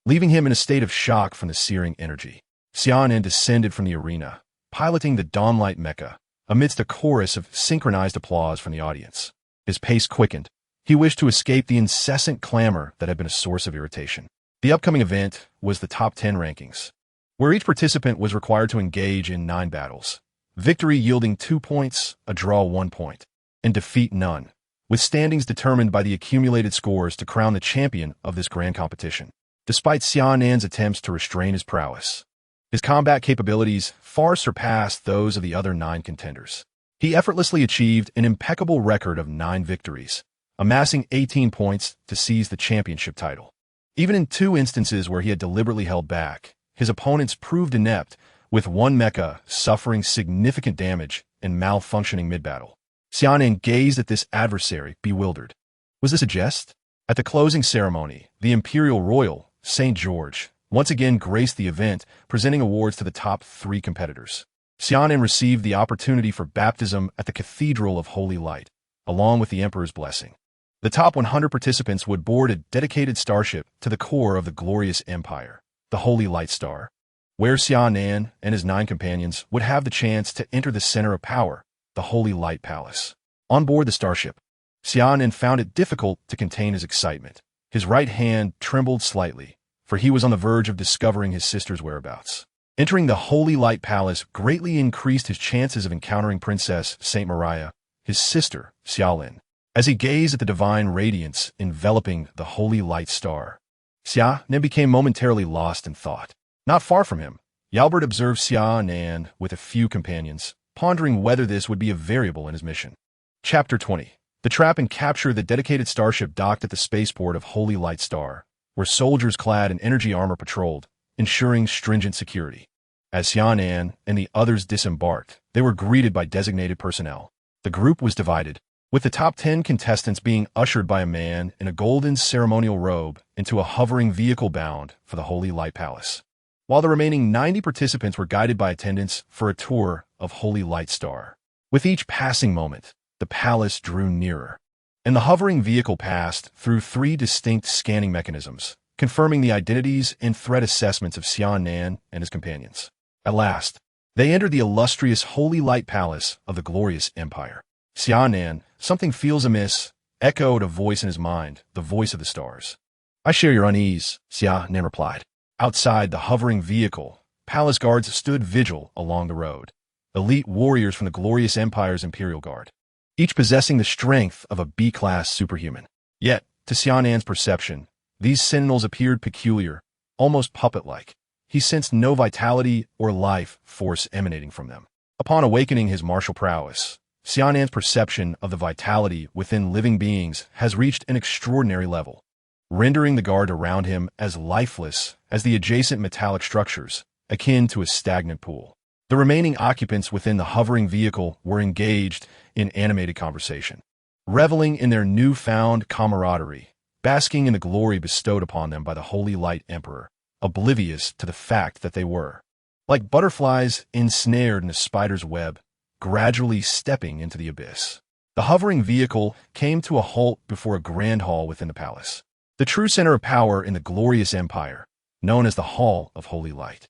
leaving him in a state of shock from the searing energy. Xia Nan descended from the arena, piloting the dawnlight mecha, amidst a chorus of synchronized applause from the audience. His pace quickened. He wished to escape the incessant clamor that had been a source of irritation. The upcoming event was the top 10 rankings, where each participant was required to engage in 9 battles, victory yielding 2 points, a draw 1 point, and defeat none, with standings determined by the accumulated scores to crown the champion of this grand competition. Despite Xia Nan's attempts to restrain his prowess, his combat capabilities far surpassed those of the other 9 contenders. He effortlessly achieved an impeccable record of 9 victories, amassing 18 points to seize the championship title. Even in 2 instances where he had deliberately held back, his opponents proved inept, with one mecha suffering significant damage and malfunctioning mid-battle. Xia Nan gazed at this adversary, bewildered. Was this a jest? At the closing ceremony, the Imperial Royal, St. George, once again graced the event, presenting awards to the top 3 competitors. Xia Nan received the opportunity for baptism at the Cathedral of Holy Light, along with the Emperor's blessing. The top 100 participants would board a dedicated starship to the core of the glorious empire, the Holy Light Star, where Xia Nan and his 9 companions would have the chance to enter the center of power, the Holy Light Palace. On board the starship, Xia Nan found it difficult to contain his excitement. His right hand trembled slightly, for he was on the verge of discovering his sister's whereabouts. Entering the Holy Light Palace greatly increased his chances of encountering Princess Saint Maria, his sister, Xia Nan. As he gazed at the divine radiance enveloping the Holy Light Star, Xia Nan became momentarily lost in thought. Not far from him, Yalbert observed Xia Nan with a few companions, pondering whether this would be a variable in his mission. Chapter 20. The trap and capture. The dedicated starship docked at the spaceport of Holy Light Star, where soldiers clad in energy armor patrolled, ensuring stringent security. As Xia Nan and the others disembarked, they were greeted by designated personnel. The group was divided, with the top 10 contestants being ushered by a man in a golden ceremonial robe into a hovering vehicle bound for the Holy Light Palace, while the remaining 90 participants were guided by attendants for a tour of Holy Light Star. With each passing moment, the palace drew nearer, and the hovering vehicle passed through 3 distinct scanning mechanisms, confirming the identities and threat assessments of Xia Nan and his companions. At last, they entered the illustrious Holy Light Palace of the glorious empire. Xia Nan, something feels amiss, echoed a voice in his mind, the voice of the stars. I share your unease, Xia Nan replied. Outside the hovering vehicle, palace guards stood vigil along the road, elite warriors from the glorious empire's Imperial Guard, each possessing the strength of a B-class superhuman. Yet, to Xia Nan's perception, these sentinels appeared peculiar, almost puppet-like. He sensed no vitality or life force emanating from them. Upon awakening his martial prowess, Xia Nan's perception of the vitality within living beings has reached an extraordinary level, rendering the guard around him as lifeless as the adjacent metallic structures, akin to a stagnant pool. The remaining occupants within the hovering vehicle were engaged in animated conversation, reveling in their newfound camaraderie, basking in the glory bestowed upon them by the Holy Light Emperor, oblivious to the fact that they were, like butterflies ensnared in a spider's web, gradually stepping into the abyss. The hovering vehicle came to a halt before a grand hall within the palace, the true center of power in the glorious empire, known as the Hall of Holy Light.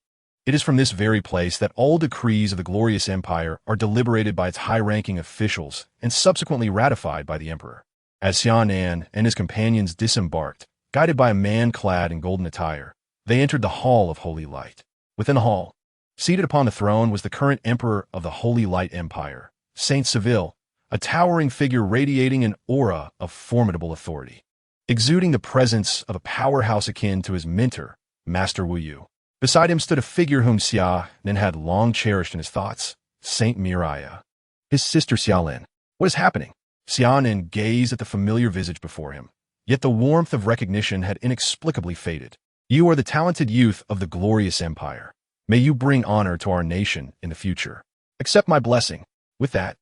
It is from this very place that all decrees of the glorious empire are deliberated by its high-ranking officials and subsequently ratified by the emperor. As Xia Nan and his companions disembarked, guided by a man clad in golden attire, they entered the Hall of Holy Light. Within the hall, seated upon the throne was the current emperor of the Holy Light Empire, Saint Seville, a towering figure radiating an aura of formidable authority. Exuding the presence of a powerhouse akin to his mentor, Master Wu Yu. Beside him stood a figure whom Xia Nan had long cherished in his thoughts, Saint Miria. His sister Xia Nan. What is happening? Xia Nan gazed at the familiar visage before him, yet the warmth of recognition had inexplicably faded. You are the talented youth of the glorious empire. May you bring honor to our nation in the future. Accept my blessing. With that,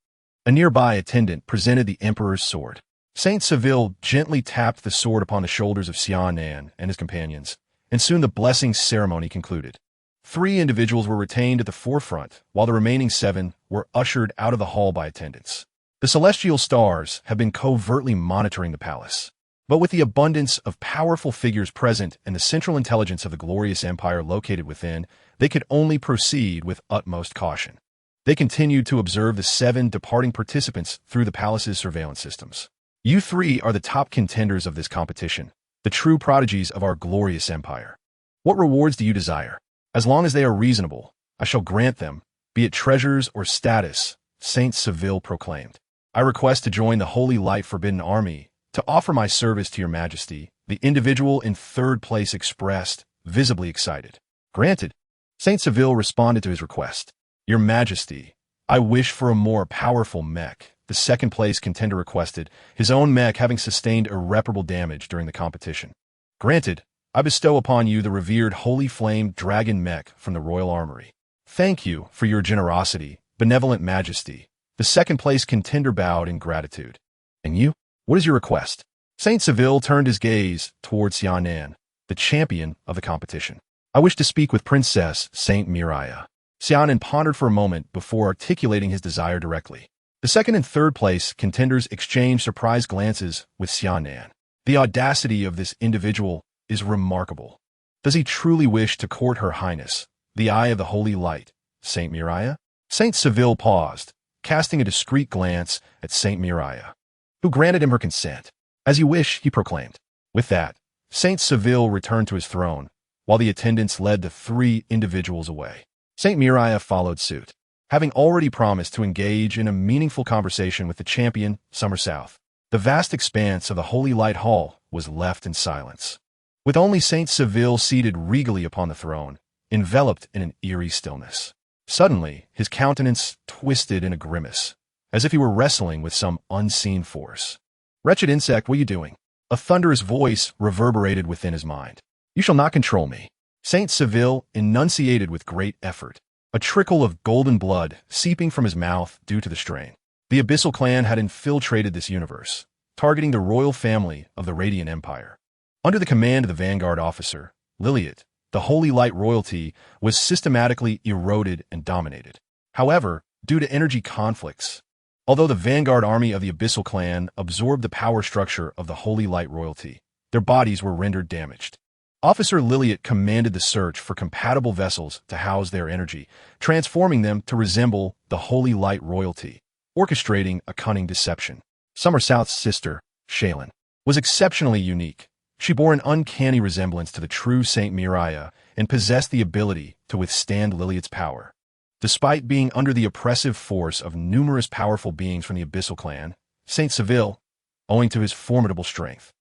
a nearby attendant presented the emperor's sword. Saint Seville gently tapped the sword upon the shoulders of Xia Nan and his companions, and soon the blessing ceremony concluded. 3 individuals were retained at the forefront, while the remaining 7 were ushered out of the hall by attendants. The celestial stars have been covertly monitoring the palace. But with the abundance of powerful figures present and the central intelligence of the glorious empire located within, they could only proceed with utmost caution. They continued to observe the 7 departing participants through the palace's surveillance systems. You 3 are the top contenders of this competition, the true prodigies of our glorious empire. What rewards do you desire? As long as they are reasonable, I shall grant them, be it treasures or status, Saint Seville proclaimed. I request to join the Holy Light Forbidden Army, to offer my service to your majesty, the individual in 3rd place expressed, visibly excited. Granted. Saint Seville responded to his request. Your majesty, I wish for a more powerful mech, the 2nd place contender requested, his own mech having sustained irreparable damage during the competition. Granted, I bestow upon you the revered Holy Flame Dragon mech from the Royal Armory. Thank you for your generosity, benevolent majesty. The 2nd place contender bowed in gratitude. And you? What is your request? Saint Seville turned his gaze towards Xia Nan, the champion of the competition. I wish to speak with Princess Saint Miria. Xia Nan pondered for a moment before articulating his desire directly. The 2nd and 3rd place contenders exchanged surprised glances with Xia Nan. The audacity of this individual is remarkable. Does he truly wish to court Her Highness, the Eye of the Holy Light, Saint Miria? Saint Seville paused, casting a discreet glance at Saint Miria, who granted him her consent. As you wish, he proclaimed. With that, Saint Seville returned to his throne, while the attendants led the 3 individuals away. Saint Miria followed suit, having already promised to engage in a meaningful conversation with the champion, Summer South. The vast expanse of the Holy Light Hall was left in silence, with only Saint Seville seated regally upon the throne, enveloped in an eerie stillness. Suddenly, his countenance twisted in a grimace, as if he were wrestling with some unseen force. Wretched insect, what are you doing? A thunderous voice reverberated within his mind. You shall not control me. Saint Seville enunciated with great effort, a trickle of golden blood seeping from his mouth due to the strain. The Abyssal clan had infiltrated this universe, targeting the royal family of the Radiant Empire. Under the command of the Vanguard officer, Liliet, the Holy Light royalty was systematically eroded and dominated. However, due to energy conflicts, although the Vanguard army of the Abyssal clan absorbed the power structure of the Holy Light royalty, their bodies were rendered damaged. Officer Liliet commanded the search for compatible vessels to house their energy, transforming them to resemble the Holy Light royalty, orchestrating a cunning deception. Summer South's sister, Xia, was exceptionally unique. She bore an uncanny resemblance to the true Saint Miria and possessed the ability to withstand Liliet's power. Despite being under the oppressive force of numerous powerful beings from the Abyssal clan, Saint Seville, owing to his formidable strength,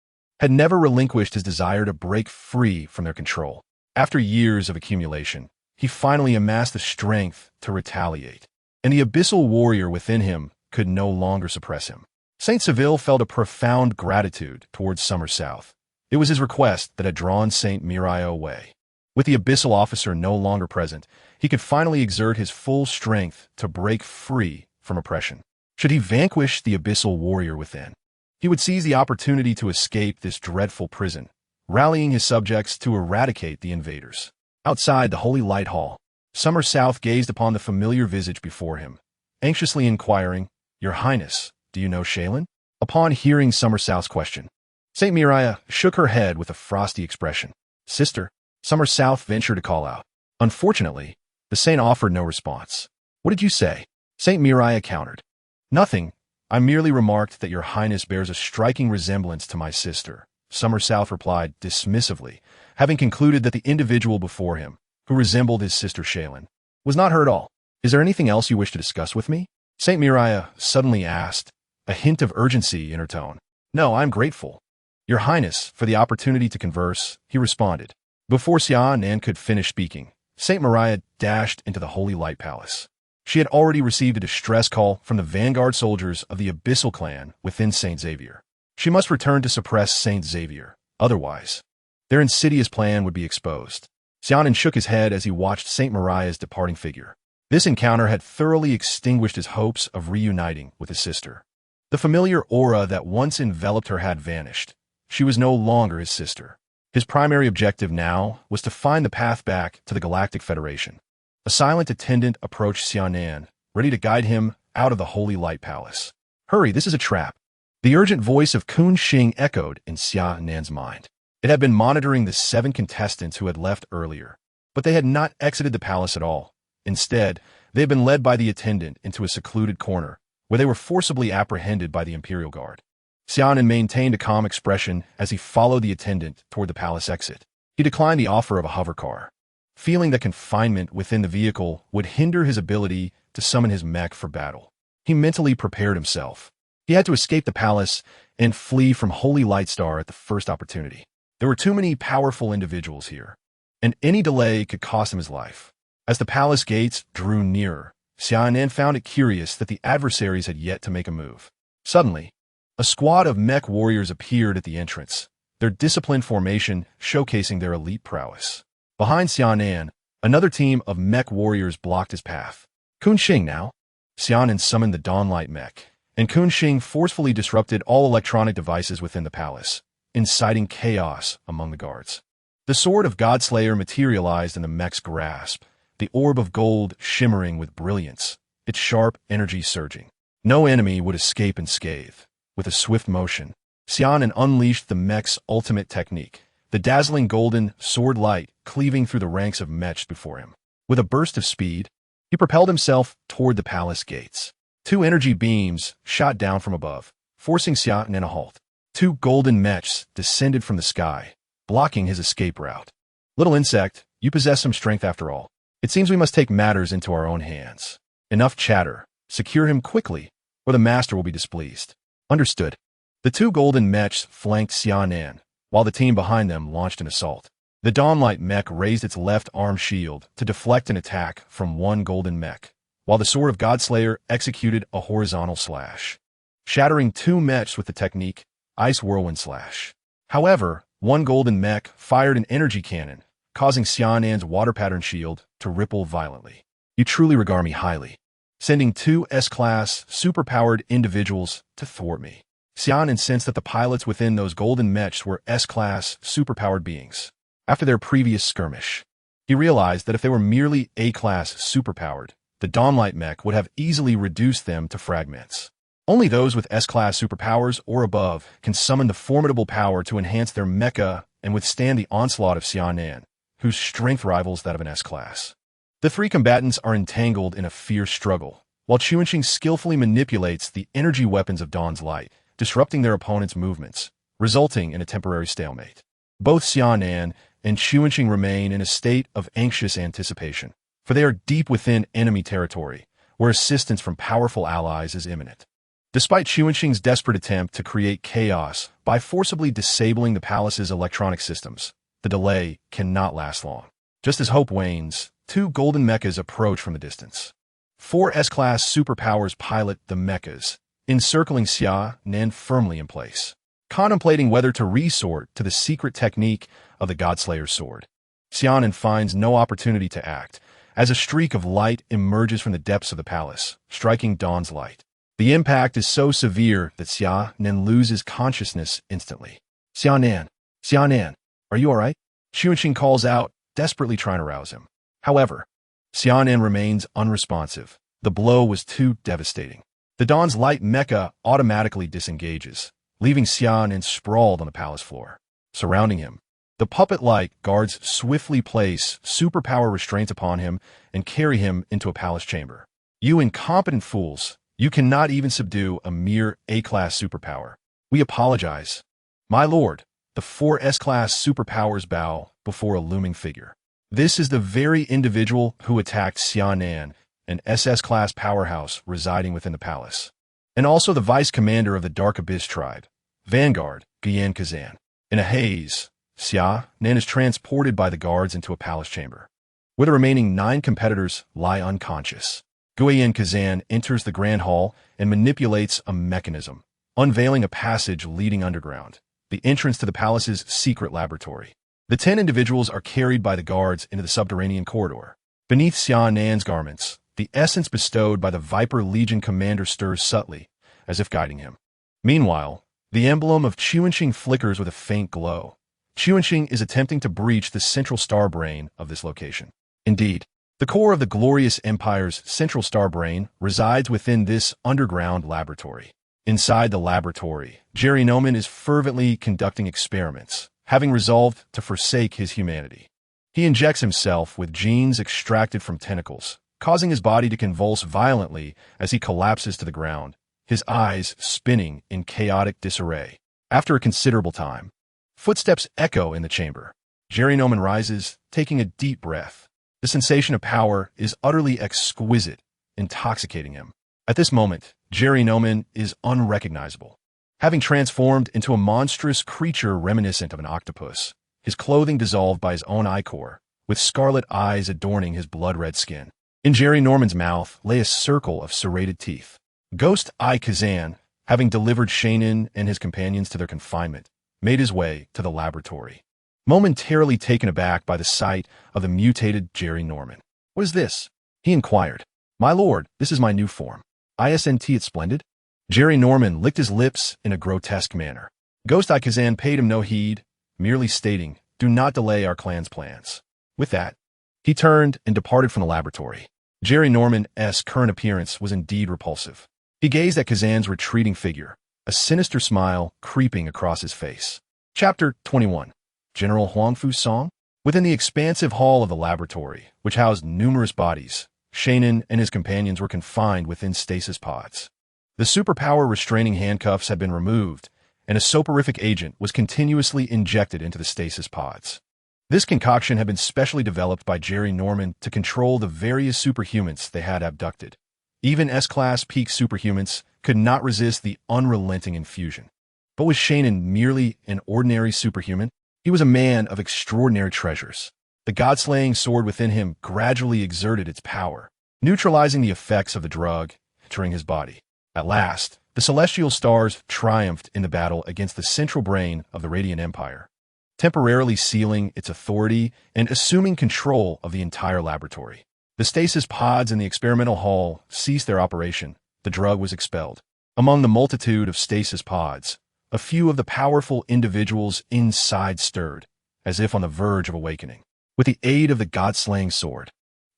had never relinquished his desire to break free from their control. After years of accumulation, he finally amassed the strength to retaliate, and the Abyssal warrior within him could no longer suppress him. Saint Seville felt a profound gratitude towards Summer South. It was his request that had drawn Saint Miria away. With the Abyssal officer no longer present, he could finally exert his full strength to break free from oppression. Should he vanquish the Abyssal warrior within, he would seize the opportunity to escape this dreadful prison, rallying his subjects to eradicate the invaders. Outside the Holy Light Hall, Summer South gazed upon the familiar visage before him, anxiously inquiring, "Your Highness, do you know Xia?" Upon hearing Summer South's question, Saint Miria shook her head with a frosty expression. "Sister," Summer South ventured to call out. Unfortunately, the saint offered no response. "What did you say?" Saint Miria countered. "Nothing. I merely remarked that your Highness bears a striking resemblance to my sister," Summer South replied dismissively, having concluded that the individual before him, who resembled his sister Xia, was not her at all. "Is there anything else you wish to discuss with me?" Saint Miria suddenly asked, a hint of urgency in her tone. "No, I'm grateful, Your Highness, for the opportunity to converse," he responded, Before Xia Nan could finish speaking, Saint Maria dashed into the Holy Light Palace. She had already received a distress call from the vanguard soldiers of the Abyssal clan within Saint Xavier. She must return to suppress Saint Xavier, otherwise, their insidious plan would be exposed. Xia Nan shook his head as he watched Saint Maria's departing figure. This encounter had thoroughly extinguished his hopes of reuniting with his sister. The familiar aura that once enveloped her had vanished. She was no longer his sister. His primary objective now was to find the path back to the Galactic Federation. A silent attendant approached Xia Nan, ready to guide him out of the Holy Light Palace. "Hurry, this is a trap." The urgent voice of Kun Xing echoed in Xia Nan's mind. It had been monitoring the 7 contestants who had left earlier, but they had not exited the palace at all. Instead, they had been led by the attendant into a secluded corner, where they were forcibly apprehended by the Imperial Guard. Xia Nan maintained a calm expression as he followed the attendant toward the palace exit. He declined the offer of a hovercar, feeling that confinement within the vehicle would hinder his ability to summon his mech for battle. He mentally prepared himself. He had to escape the palace and flee from Holy Light Star at the first opportunity. There were too many powerful individuals here, and any delay could cost him his life. As the palace gates drew nearer, Xia Nan found it curious that the adversaries had yet to make a move. Suddenly, a squad of mech warriors appeared at the entrance, their disciplined formation showcasing their elite prowess. Behind Xia Nan, another team of mech warriors blocked his path. "Kun Xing now?" Xia Nan summoned the Dawnlight mech, and Kun Xing forcefully disrupted all electronic devices within the palace, inciting chaos among the guards. The sword of Godslayer materialized in the mech's grasp, the orb of gold shimmering with brilliance, its sharp energy surging. No enemy would escape unscathed. With a swift motion, Xia Nan unleashed the mech's ultimate technique, the dazzling golden sword light cleaving through the ranks of mechs before him. With a burst of speed, he propelled himself toward the palace gates. 2 energy beams shot down from above, forcing Xia Nan to halt. 2 golden mechs descended from the sky, blocking his escape route. "Little insect, you possess some strength after all. It seems we must take matters into our own hands. Enough chatter. Secure him quickly, or the master will be displeased." "Understood." The 2 golden mechs flanked Xia Nan, while the team behind them launched an assault. The Dawnlight mech raised its left arm shield to deflect an attack from one golden mech, while the Sword of Godslayer executed a horizontal slash, shattering 2 mechs with the technique Ice Whirlwind Slash. However, one golden mech fired an energy cannon, causing Xia Nan's water pattern shield to ripple violently. "You truly regard me highly, sending 2 S-class superpowered individuals to thwart me." Xia Nan sensed that the pilots within those golden mechs were S-class superpowered beings. After their previous skirmish, he realized that if they were merely A-class superpowered, the Dawnlight mech would have easily reduced them to fragments. Only those with S-class superpowers or above can summon the formidable power to enhance their mecha and withstand the onslaught of Xia Nan, whose strength rivals that of an S-class. The 3 combatants are entangled in a fierce struggle, while Chuanqing skillfully manipulates the energy weapons of Dawn's Light, disrupting their opponent's movements, resulting in a temporary stalemate. Both Xia Nan and Chuanqing remain in a state of anxious anticipation, for they are deep within enemy territory, where assistance from powerful allies is imminent. Despite Chuanqing's desperate attempt to create chaos by forcibly disabling the palace's electronic systems, the delay cannot last long. Just as hope wanes, 2 golden mechas approach from the distance. 4 S-class superpowers pilot the mechas, encircling Xia Nan firmly in place, contemplating whether to resort to the secret technique of the Godslayer's sword. Xia Nan finds no opportunity to act, as a streak of light emerges from the depths of the palace, striking Dawn's Light. The impact is so severe that Xia Nan loses consciousness instantly. Xia Nan, are you all right?" Chuanqing calls out, desperately trying to rouse him. However, Xia Nan remains unresponsive. The blow was too devastating. The Dawn's Light mecha automatically disengages, leaving Xia Nan sprawled on the palace floor. Surrounding him, the puppet-like guards swiftly place superpower restraints upon him and carry him into a palace chamber. "You incompetent fools! You cannot even subdue a mere A-class superpower. We apologize." "My lord," the 4 S-class superpowers bow before a looming figure. This is the very individual who attacked Xia Nan, an SS-class powerhouse residing within the palace, and also the vice commander of the Dark Abyss tribe, Vanguard Gian Kazan. In a haze, Xia Nan is transported by the guards into a palace chamber, where the remaining 9 competitors lie unconscious. Kazan enters the grand hall and manipulates a mechanism, unveiling a passage leading underground, the entrance to the palace's secret laboratory. The 10 individuals are carried by the guards into the subterranean corridor. Beneath Xia Nan's garments, the essence bestowed by the Viper Legion commander stirs subtly, as if guiding him. Meanwhile, the emblem of Chuanxing flickers with a faint glow. Chuanxing is attempting to breach the central star brain of this location. Indeed, the core of the glorious empire's central star brain resides within this underground laboratory. Inside the laboratory, Jerry Noman is fervently conducting experiments, having resolved to forsake his humanity. He injects himself with genes extracted from tentacles, causing his body to convulse violently as he collapses to the ground, his eyes spinning in chaotic disarray. After a considerable time, footsteps echo in the chamber. Jerry Noman rises, taking a deep breath. The sensation of power is utterly exquisite, intoxicating him. At this moment, Jerry Noman is unrecognizable. Having transformed into a monstrous creature reminiscent of an octopus, his clothing dissolved by his own ichor, with scarlet eyes adorning his blood-red skin. In Jerry Norman's mouth lay a circle of serrated teeth. Ghost Kazan, having delivered Xia Nan and his companions to their confinement, made his way to the laboratory, momentarily taken aback by the sight of the mutated Jerry Norman. "What is this?" he inquired. "My lord, this is my new form. Isn't it splendid?" Jerry Norman licked his lips in a grotesque manner. Ghost Kazan paid him no heed, merely stating, "Do not delay our clan's plans." With that, he turned and departed from the laboratory. Jerry Norman's current appearance was indeed repulsive. He gazed at Kazan's retreating figure, a sinister smile creeping across his face. Chapter 21. General Huangfu's Song? Within the expansive hall of the laboratory, which housed numerous bodies, Xia Nan and his companions were confined within stasis pods. The superpower restraining handcuffs had been removed, and a soporific agent was continuously injected into the stasis pods. This concoction had been specially developed by Jerry Norman to control the various superhumans they had abducted. Even S-class peak superhumans could not resist the unrelenting infusion. But was Xia Nan merely an ordinary superhuman? He was a man of extraordinary treasures. The god-slaying sword within him gradually exerted its power, neutralizing the effects of the drug entering his body. At last, the celestial stars triumphed in the battle against the central brain of the Radiant Empire, temporarily sealing its authority and assuming control of the entire laboratory. The stasis pods in the experimental hall ceased their operation. The drug was expelled. Among the multitude of stasis pods, a few of the powerful individuals inside stirred, as if on the verge of awakening. With the aid of the god-slaying sword,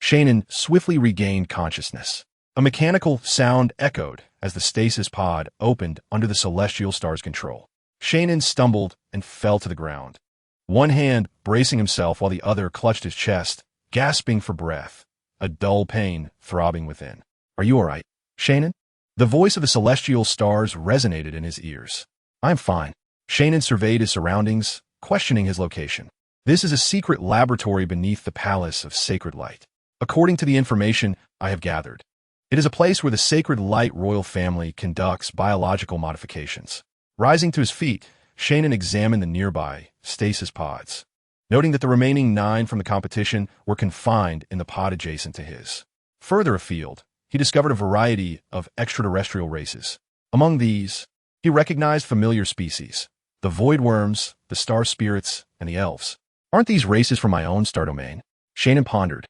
Xia Nan swiftly regained consciousness. A mechanical sound echoed as the stasis pod opened under the celestial star's control. Xia Nan stumbled and fell to the ground, one hand bracing himself while the other clutched his chest, gasping for breath, a dull pain throbbing within. "Are you all right, Xia Nan?" The voice of the celestial stars resonated in his ears. "I'm fine." Xia Nan surveyed his surroundings, questioning his location. "This is a secret laboratory beneath the Palace of Sacred Light. According to the information I have gathered, it is a place where the Sacred Light royal family conducts biological modifications." Rising to his feet, Xia Nan examined the nearby stasis pods, noting that the remaining 9 from the competition were confined in the pod adjacent to his. Further afield, he discovered a variety of extraterrestrial races. Among these, he recognized familiar species, the void worms, the star spirits, and the elves. "Aren't these races from my own star domain?" Xia Nan pondered,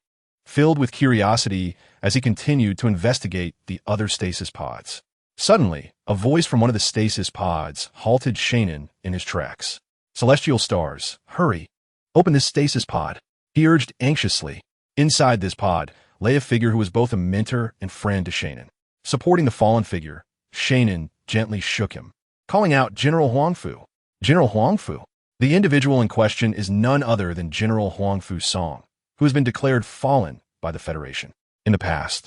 filled with curiosity as he continued to investigate the other stasis pods. Suddenly, a voice from one of the stasis pods halted Xia Nan in his tracks. "Celestial stars, hurry! Open this stasis pod," he urged anxiously. Inside this pod lay a figure who was both a mentor and friend to Xia Nan. Supporting the fallen figure, Xia Nan gently shook him, calling out, "General Huangfu! General Huangfu!" The individual in question is none other than General Huangfu Song, who has been declared fallen by the Federation. In the past,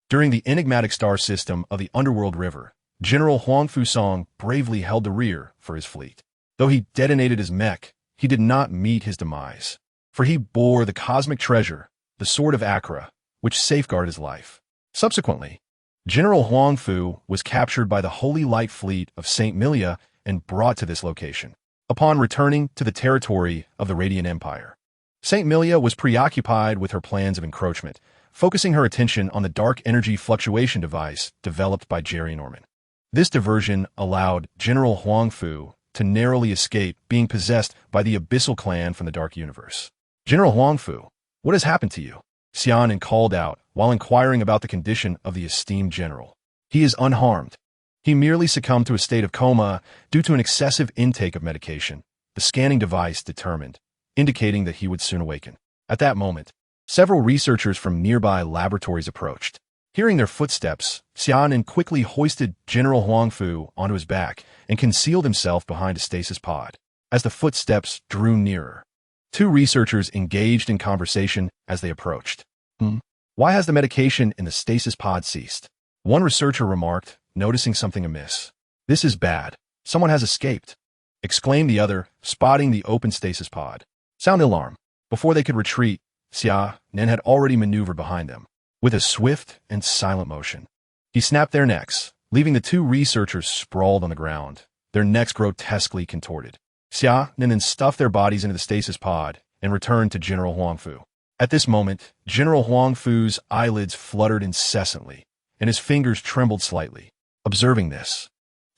during the enigmatic star system of the Underworld River, General Huangfu Song bravely held the rear for his fleet. Though he detonated his mech, he did not meet his demise, for he bore the cosmic treasure, the Sword of Akra, which safeguarded his life. Subsequently, General Huangfu was captured by the Holy Light Fleet of St. Milia and brought to this location. upon returning to the territory of the Radiant Empire. Saint Milia was preoccupied with her plans of encroachment, focusing her attention on the dark energy fluctuation device developed by Jerry Norman. This diversion allowed General Huangfu to narrowly escape being possessed by the Abyssal Clan from the Dark Universe. General Huangfu, what has happened to you? Xia Nan called out while inquiring about the condition of the esteemed general. He is unharmed. He merely succumbed to a state of coma due to an excessive intake of medication, the scanning device determined, indicating that he would soon awaken. At that moment, several researchers from nearby laboratories approached. Hearing their footsteps, Xia Nan quickly hoisted General Huangfu onto his back and concealed himself behind a stasis pod. As the footsteps drew nearer, two researchers engaged in conversation as they approached. Why has the medication in the stasis pod ceased? One researcher remarked, noticing something amiss. This is bad. Someone has escaped, exclaimed the other, spotting the open stasis pod. Sound alarm. Before they could retreat, Xia Nan had already maneuvered behind them. With a swift and silent motion, he snapped their necks, leaving the two researchers sprawled on the ground, their necks grotesquely contorted. Xia Nan then stuffed their bodies into the stasis pod and returned to General Huangfu. At this moment, General Huangfu's eyelids fluttered incessantly, and his fingers trembled slightly. Observing this,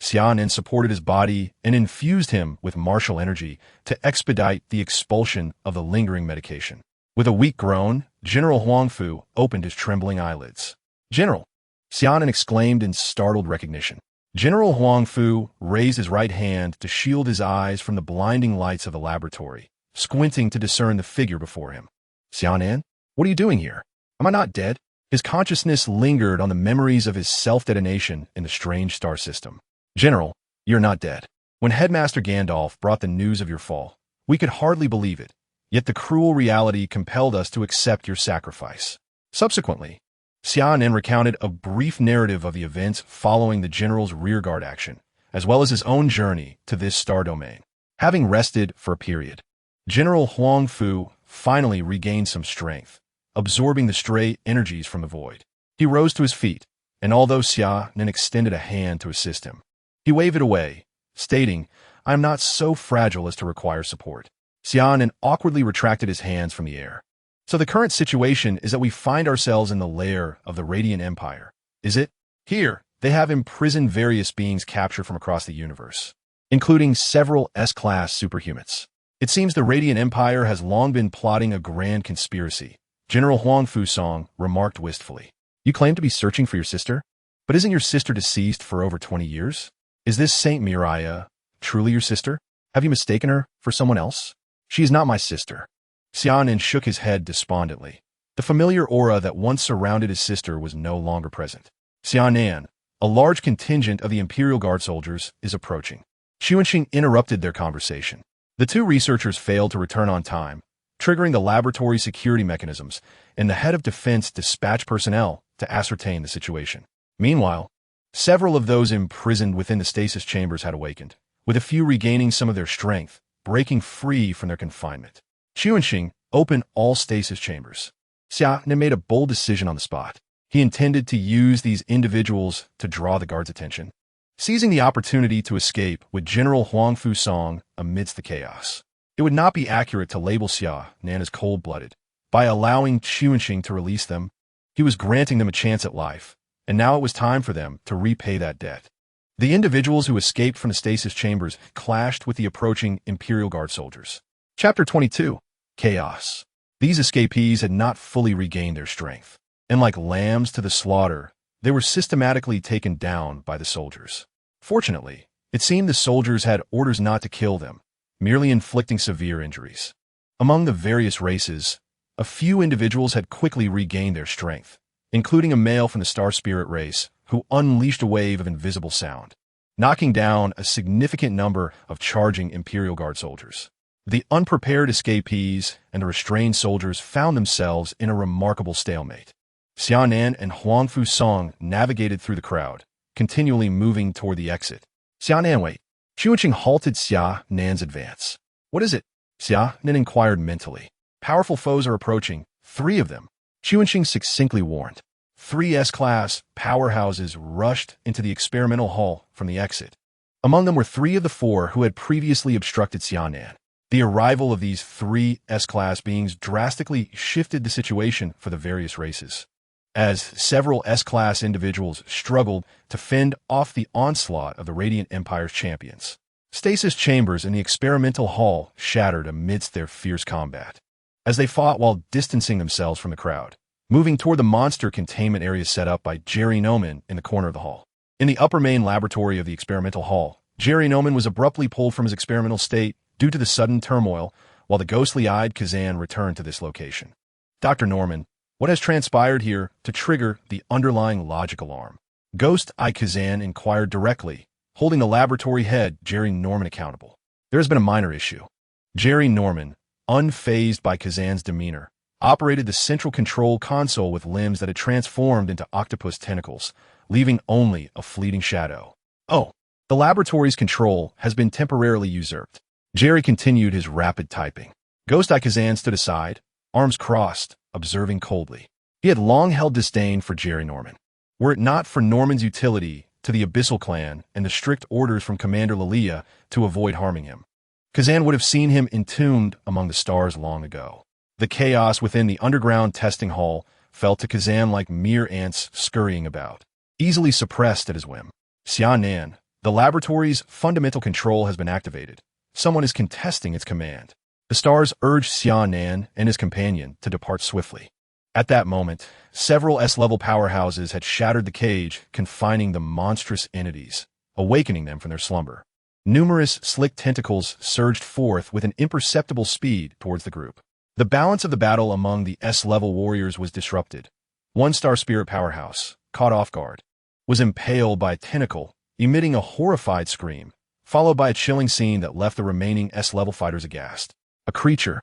Xia Nan supported his body and infused him with martial energy to expedite the expulsion of the lingering medication. With a weak groan, General Huangfu opened his trembling eyelids. General! Xia Nan exclaimed in startled recognition. General Huangfu raised his right hand to shield his eyes from the blinding lights of the laboratory, squinting to discern the figure before him. Xia Nan, what are you doing here? Am I not dead? His consciousness lingered on the memories of his self-detonation in the strange star system. General, you're not dead. When Headmaster Gandalf brought the news of your fall, we could hardly believe it. Yet the cruel reality compelled us to accept your sacrifice. Subsequently, Xia Nan recounted a brief narrative of the events following the general's rearguard action, as well as his own journey to this star domain. Having rested for a period, General Huangfu finally regained some strength, absorbing the stray energies from the void. He rose to his feet, and although Xia Nan extended a hand to assist him, he waved it away, stating, I am not so fragile as to require support. Xia Nan awkwardly retracted his hands from the air. So the current situation is that we find ourselves in the lair of the Radiant Empire, is it? Here, they have imprisoned various beings captured from across the universe, including several S-class superhumans. It seems the Radiant Empire has long been plotting a grand conspiracy, General Huangfu Song remarked wistfully. You claim to be searching for your sister? But isn't your sister deceased for over 20 years? Is this Saint Miria truly your sister? Have you mistaken her for someone else? She is not my sister. Xia Nan shook his head despondently. The familiar aura that once surrounded his sister was no longer present. Xia Nan, a large contingent of the Imperial Guard soldiers, is approaching. Xuanxing interrupted their conversation. The two researchers failed to return on time, triggering the laboratory security mechanisms, and the head of defense dispatched personnel to ascertain the situation. Meanwhile, several of those imprisoned within the stasis chambers had awakened, with a few regaining some of their strength, breaking free from their confinement. Xuanxing opened all stasis chambers. Xia Nan made a bold decision on the spot. He intended to use these individuals to draw the guard's attention, seizing the opportunity to escape with General Huangfu Song amidst the chaos. It would not be accurate to label Xia Nan as cold-blooded. By allowing Xuanxing to release them, he was granting them a chance at life, and now it was time for them to repay that debt. The individuals who escaped from the stasis chambers clashed with the approaching Imperial Guard soldiers. Chapter 22. Chaos. These escapees had not fully regained their strength, and like lambs to the slaughter, they were systematically taken down by the soldiers. Fortunately, it seemed the soldiers had orders not to kill them, merely inflicting severe injuries. Among the various races, a few individuals had quickly regained their strength, including a male from the Star Spirit race who unleashed a wave of invisible sound, knocking down a significant number of charging Imperial Guard soldiers. The unprepared escapees and the restrained soldiers found themselves in a remarkable stalemate. Xia Nan and Huangfu Song navigated through the crowd, continually moving toward the exit. Xia Nan, wait. Xuanxing halted Xia Nan's advance. What is it? Xia Nan inquired mentally. Powerful foes are approaching, 3 of them. Xuanxing succinctly warned. 3 S-class powerhouses rushed into the experimental hall from the exit. Among them were 3 of the 4 who had previously obstructed Xia Nan. The arrival of these 3 S-class beings drastically shifted the situation for the various races, as several S-class individuals struggled to fend off the onslaught of the Radiant Empire's champions. Stasis chambers in the experimental hall shattered amidst their fierce combat, as they fought while distancing themselves from the crowd, moving toward the monster containment area set up by Jerry Noman in the corner of the hall. In the upper main laboratory of the experimental hall, Jerry Noman was abruptly pulled from his experimental state due to the sudden turmoil, while the ghostly-eyed Kazan returned to this location. Dr. Norman, what has transpired here to trigger the underlying logic alarm? Ghost-eyed Kazan inquired directly, holding the laboratory head, Jerry Norman, accountable. There has been a minor issue. Jerry Norman, unfazed by Kazan's demeanor, operated the central control console with limbs that had transformed into octopus tentacles, leaving only a fleeting shadow. Oh, the laboratory's control has been temporarily usurped. Jerry continued his rapid typing. Ghost-Eye Kazan stood aside, arms crossed, observing coldly. He had long held disdain for Jerry Norman. Were it not for Norman's utility to the Abyssal Clan and the strict orders from Commander Lilia to avoid harming him, Kazan would have seen him entombed among the stars long ago. The chaos within the underground testing hall felt to Kazan like mere ants scurrying about, easily suppressed at his whim. Xia Nan, the laboratory's fundamental control has been activated. Someone is contesting its command. The stars urged Xia Nan and his companion to depart swiftly. At that moment, several S-level powerhouses had shattered the cage, confining the monstrous entities, awakening them from their slumber. Numerous slick tentacles surged forth with an imperceptible speed towards the group. The balance of the battle among the S-level warriors was disrupted. One star spirit powerhouse, caught off guard, was impaled by a tentacle, emitting a horrified scream, followed by a chilling scene that left the remaining S-level fighters aghast. A creature,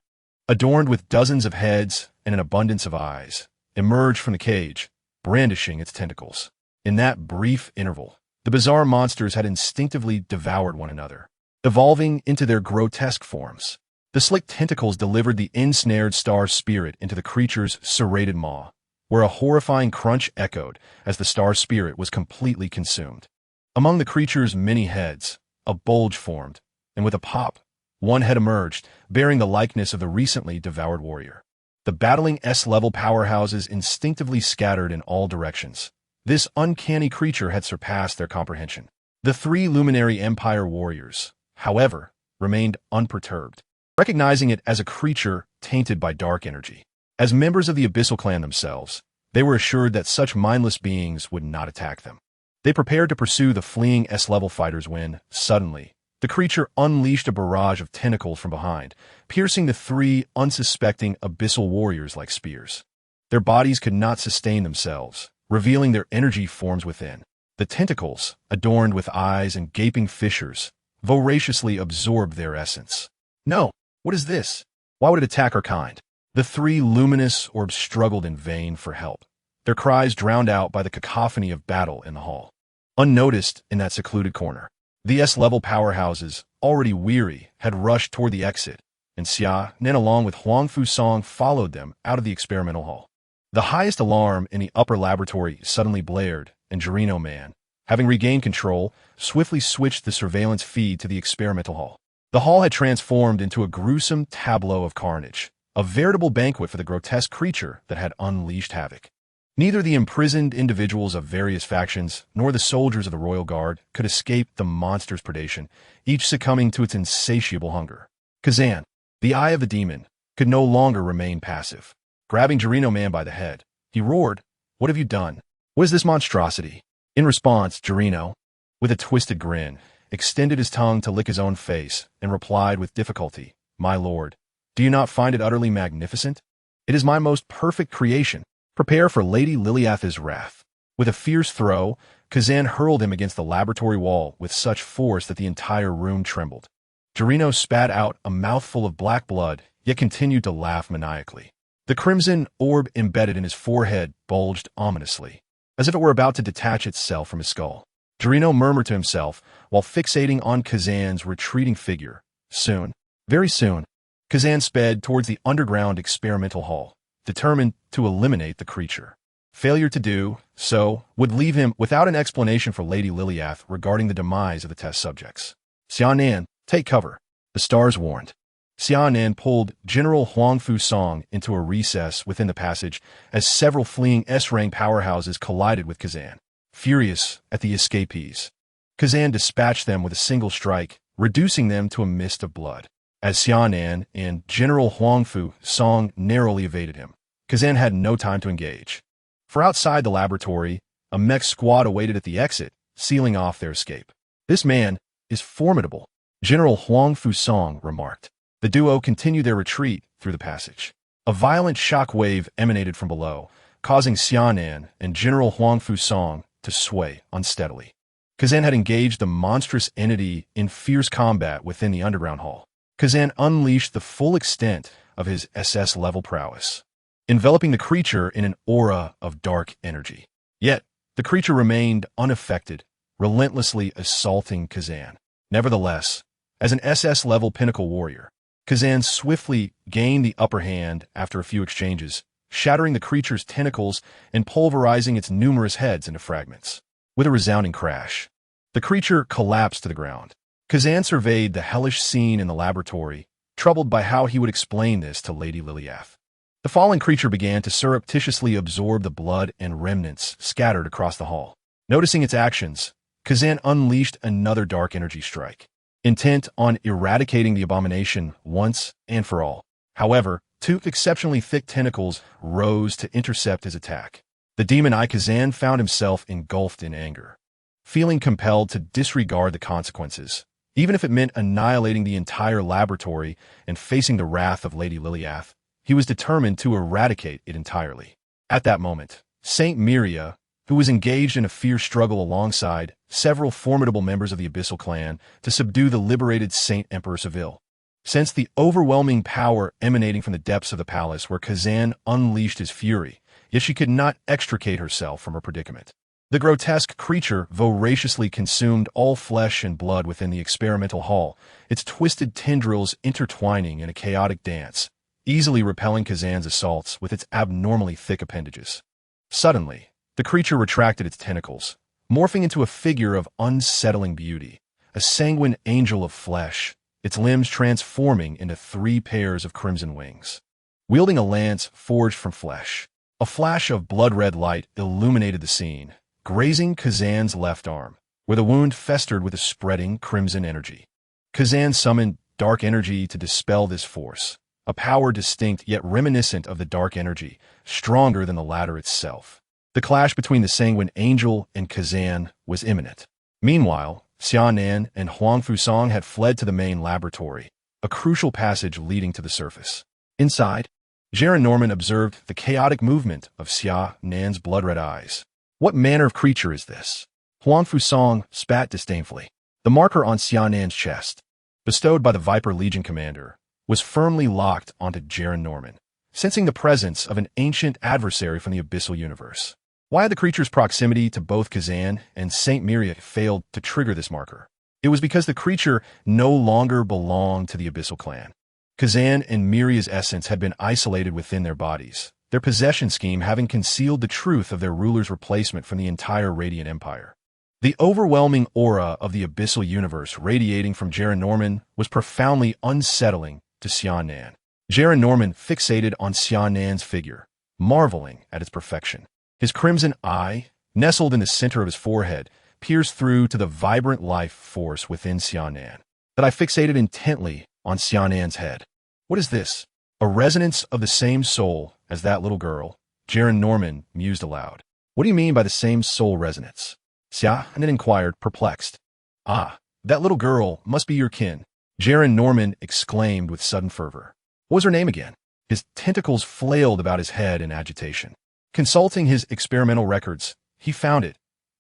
adorned with dozens of heads and an abundance of eyes, emerged from the cage, brandishing its tentacles. In that brief interval, the bizarre monsters had instinctively devoured one another, evolving into their grotesque forms. The slick tentacles delivered the ensnared star spirit into the creature's serrated maw, where a horrifying crunch echoed as the star spirit was completely consumed. Among the creature's many heads, a bulge formed, and with a pop, one head emerged, bearing the likeness of the recently devoured warrior. The battling S-level powerhouses instinctively scattered in all directions. This uncanny creature had surpassed their comprehension. The 3 Luminary Empire warriors, however, remained unperturbed, recognizing it as a creature tainted by dark energy. As members of the Abyssal Clan themselves, they were assured that such mindless beings would not attack them. They prepared to pursue the fleeing S-level fighters when, suddenly, the creature unleashed a barrage of tentacles from behind, piercing the 3 unsuspecting abyssal warriors like spears. Their bodies could not sustain themselves, revealing their energy forms within. The tentacles, adorned with eyes and gaping fissures, voraciously absorbed their essence. No, what is this? Why would it attack our kind? The 3 luminous orbs struggled in vain for help, their cries drowned out by the cacophony of battle in the hall. Unnoticed in that secluded corner, the S-level powerhouses, already weary, had rushed toward the exit, and Xia Nan along with Huang Fusong followed them out of the experimental hall. The highest alarm in the upper laboratory suddenly blared, and Gerino Man, having regained control, swiftly switched the surveillance feed to the experimental hall. The hall had transformed into a gruesome tableau of carnage, a veritable banquet for the grotesque creature that had unleashed havoc. Neither the imprisoned individuals of various factions nor the soldiers of the Royal Guard could escape the monster's predation, each succumbing to its insatiable hunger. Kazan, the eye of the demon, could no longer remain passive. Grabbing Gerino Man by the head, he roared, "What have you done? What is this monstrosity?" In response, Gerino, with a twisted grin, extended his tongue to lick his own face and replied with difficulty, "My lord, do you not find it utterly magnificent? It is my most perfect creation. Prepare for Lady Liliath's wrath." With a fierce throw, Kazan hurled him against the laboratory wall with such force that the entire room trembled. Gerino spat out a mouthful of black blood, yet continued to laugh maniacally. The crimson orb embedded in his forehead bulged ominously, as if it were about to detach itself from his skull. Gerino murmured to himself while fixating on Kazan's retreating figure. Soon, very soon, Kazan sped towards the underground experimental hall, determined to eliminate the creature. Failure to do so would leave him without an explanation for Lady Liliath regarding the demise of the test subjects. Xia Nan, take cover, the stars warned. Xia Nan pulled General Huangfu Song into a recess within the passage as several fleeing S-rank powerhouses collided with Kazan. Furious at the escapees, Kazan dispatched them with a single strike, reducing them to a mist of blood. As Xia Nan and General Huangfu Song narrowly evaded him, Kazan had no time to engage. For outside the laboratory, a mech squad awaited at the exit, sealing off their escape. This man is formidable, General Huangfu Song remarked. The duo continued their retreat through the passage. A violent shock wave emanated from below, causing Xia Nan and General Huangfu Song to sway unsteadily. Kazan had engaged the monstrous entity in fierce combat within the underground hall. Kazan unleashed the full extent of his SS-level prowess, enveloping the creature in an aura of dark energy. Yet, the creature remained unaffected, relentlessly assaulting Kazan. Nevertheless, as an SS-level pinnacle warrior, Kazan swiftly gained the upper hand after a few exchanges, shattering the creature's tentacles and pulverizing its numerous heads into fragments. With a resounding crash, the creature collapsed to the ground. Kazan surveyed the hellish scene in the laboratory, troubled by how he would explain this to Lady Liliath. The fallen creature began to surreptitiously absorb the blood and remnants scattered across the hall. Noticing its actions, Kazan unleashed another dark energy strike, intent on eradicating the abomination once and for all. However, two exceptionally thick tentacles rose to intercept his attack. The demon-eye Kazan found himself engulfed in anger, feeling compelled to disregard the consequences, even if it meant annihilating the entire laboratory and facing the wrath of Lady Liliath. He was determined to eradicate it entirely. At that moment, Saint Miria, who was engaged in a fierce struggle alongside several formidable members of the Abyssal clan to subdue the liberated Saint Emperor Seville, sensed the overwhelming power emanating from the depths of the palace where Kazan unleashed his fury, yet she could not extricate herself from her predicament. The grotesque creature voraciously consumed all flesh and blood within the experimental hall, its twisted tendrils intertwining in a chaotic dance, easily repelling Kazan's assaults with its abnormally thick appendages. Suddenly, the creature retracted its tentacles, morphing into a figure of unsettling beauty, a sanguine angel of flesh, its limbs transforming into 3 pairs of crimson wings. Wielding a lance forged from flesh, a flash of blood-red light illuminated the scene, grazing Kazan's left arm, where the wound festered with a spreading crimson energy. Kazan summoned dark energy to dispel this force, a power distinct yet reminiscent of the dark energy, stronger than the latter itself. The clash between the sanguine angel and Kazan was imminent. Meanwhile, Xia Nan and Huangfu Song had fled to the main laboratory, a crucial passage leading to the surface. Inside, Xia Nan observed the chaotic movement of Xia Nan's blood-red eyes. What manner of creature is this? Huangfu Song spat disdainfully. The marker on Xia Nan's chest, bestowed by the Viper Legion commander, was firmly locked onto Xia Nan, sensing the presence of an ancient adversary from the Abyssal universe. Why had the creature's proximity to both Kazan and Saint Miria failed to trigger this marker? It was because the creature no longer belonged to the Abyssal clan. Kazan and Miria's essence had been isolated within their bodies, their possession scheme having concealed the truth of their ruler's replacement from the entire Radiant Empire. The overwhelming aura of the Abyssal universe radiating from Xia Nan was profoundly unsettling to Xia Nan. Xia Nan fixated on Xia Nan's figure, marveling at its perfection. His crimson eye, nestled in the center of his forehead, pierced through to the vibrant life force within Xia Nan. That I fixated intently on Xia Nan's head. What is this? A resonance of the same soul as that little girl, Xia Nan mused aloud. What do you mean by the same soul resonance? Xia Nan inquired, perplexed. Ah, that little girl must be your kin, Xia Nan exclaimed with sudden fervor. What was her name again? His tentacles flailed about his head in agitation. Consulting his experimental records, he found it.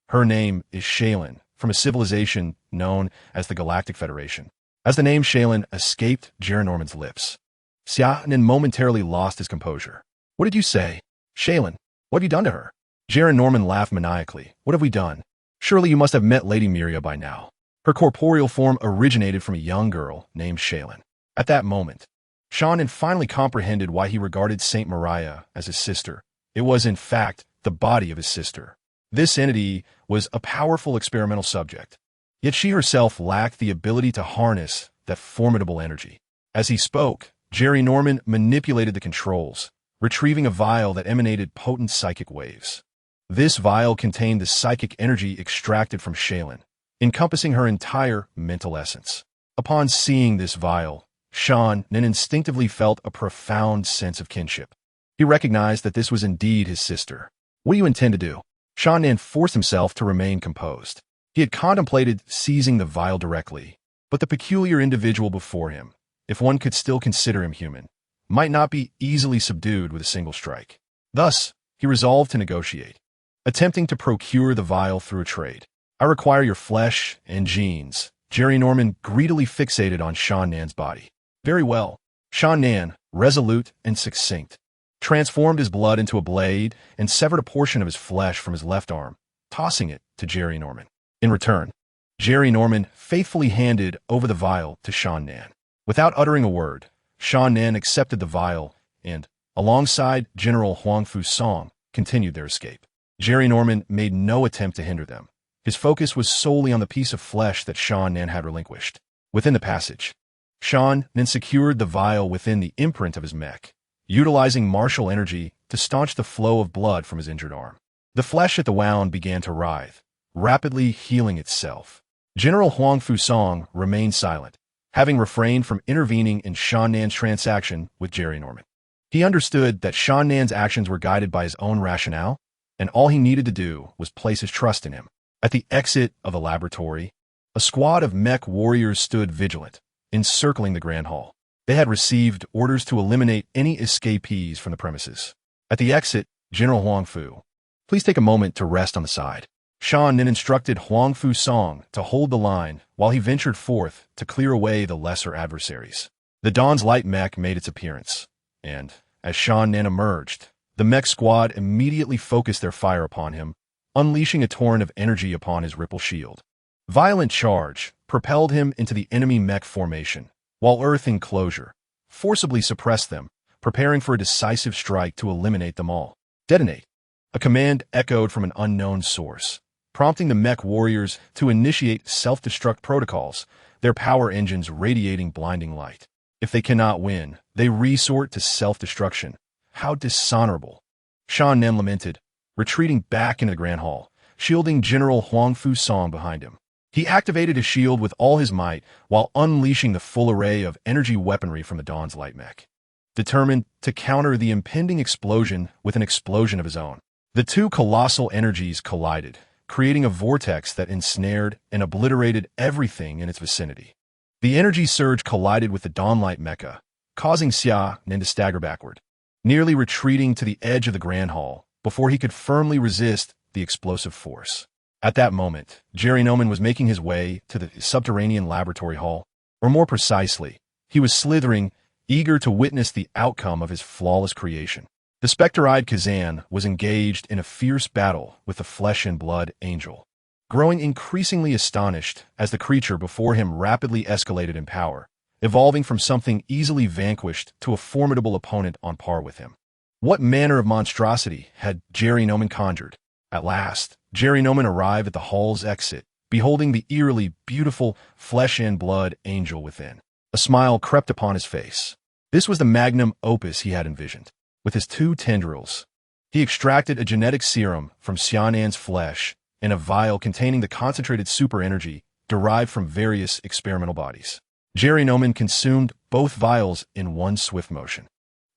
Her name is Xia, from a civilization known as the Galactic Federation. As the name Xia escaped Xia Nan's lips, Xia Nan momentarily lost his composure. What did you say? Xia, what have you done to her? Xia Nan laughed maniacally. What have we done? Surely you must have met Lady Miria by now. Her corporeal form originated from a young girl named Xia. At that moment, Xia Nan finally comprehended why he regarded Saint Miria as his sister. It was, in fact, the body of his sister. This entity was a powerful experimental subject, yet she herself lacked the ability to harness that formidable energy. As he spoke, Jerry Norman manipulated the controls, retrieving a vial that emanated potent psychic waves. This vial contained the psychic energy extracted from Xia Nan, encompassing her entire mental essence. Upon seeing this vial, Xia Nan instinctively felt a profound sense of kinship. He recognized that this was indeed his sister. "What do you intend to do?" Xia Nan forced himself to remain composed. He had contemplated seizing the vial directly, but the peculiar individual before him, if one could still consider him human, might not be easily subdued with a single strike. Thus, he resolved to negotiate, attempting to procure the vial through a trade. "I require your flesh and genes." Jerry Norman greedily fixated on Xia Nan's body. "Very well." Xia Nan, resolute and succinct, transformed his blood into a blade and severed a portion of his flesh from his left arm, tossing it to Jerry Norman. In return, Jerry Norman faithfully handed over the vial to Xia Nan. Without uttering a word, Xia Nan accepted the vial and, alongside General Huang Fu Song, continued their escape. Jerry Norman made no attempt to hinder them. His focus was solely on the piece of flesh that Xia Nan had relinquished. Within the passage, Xia Nan secured the vial within the imprint of his mech, utilizing martial energy to staunch the flow of blood from his injured arm. The flesh at the wound began to writhe, rapidly healing itself. General Huang Fu Song remained silent, having refrained from intervening in Xia Nan's transaction with Jerry Norman. He understood that Xia Nan's actions were guided by his own rationale, and all he needed to do was place his trust in him. At the exit of the laboratory, a squad of mech warriors stood vigilant, encircling the Grand Hall. They had received orders to eliminate any escapees from the premises. At the exit, General Huang Fu, "Please take a moment to rest on the side." Xia Nan instructed Huang Fu Song to hold the line while he ventured forth to clear away the lesser adversaries. The Dawn's light mech made its appearance, and, as Xia Nan emerged, the mech squad immediately focused their fire upon him, unleashing a torrent of energy upon his ripple shield. Violent charge propelled him into the enemy mech formation, while Earth Enclosure forcibly suppressed them, preparing for a decisive strike to eliminate them all. "Detonate!" A command echoed from an unknown source, prompting the mech warriors to initiate self-destruct protocols, their power engines radiating blinding light. If they cannot win, they resort to self-destruction. How dishonorable! Xia Nan lamented, retreating back into the Grand Hall, shielding General Huang Fu Song behind him. He activated his shield with all his might while unleashing the full array of energy weaponry from the Dawn's light mech, determined to counter the impending explosion with an explosion of his own. The two colossal energies collided, creating a vortex that ensnared and obliterated everything in its vicinity. The energy surge collided with the Dawnlight Mecha, causing Xia Nan to stagger backward, nearly retreating to the edge of the Grand Hall before he could firmly resist the explosive force. At that moment, Jerry Norman was making his way to the subterranean laboratory hall, or more precisely, he was slithering, eager to witness the outcome of his flawless creation. The specter-eyed Kazan was engaged in a fierce battle with the flesh-and-blood angel, growing increasingly astonished as the creature before him rapidly escalated in power, evolving from something easily vanquished to a formidable opponent on par with him. What manner of monstrosity had Jerry Norman conjured? At last, Jerry Norman arrived at the hall's exit, beholding the eerily beautiful flesh-and-blood angel within. A smile crept upon his face. This was the magnum opus he had envisioned. With his two tendrils, he extracted a genetic serum from Xia Nan's flesh and a vial containing the concentrated super energy derived from various experimental bodies. Jerry Norman consumed both vials in one swift motion.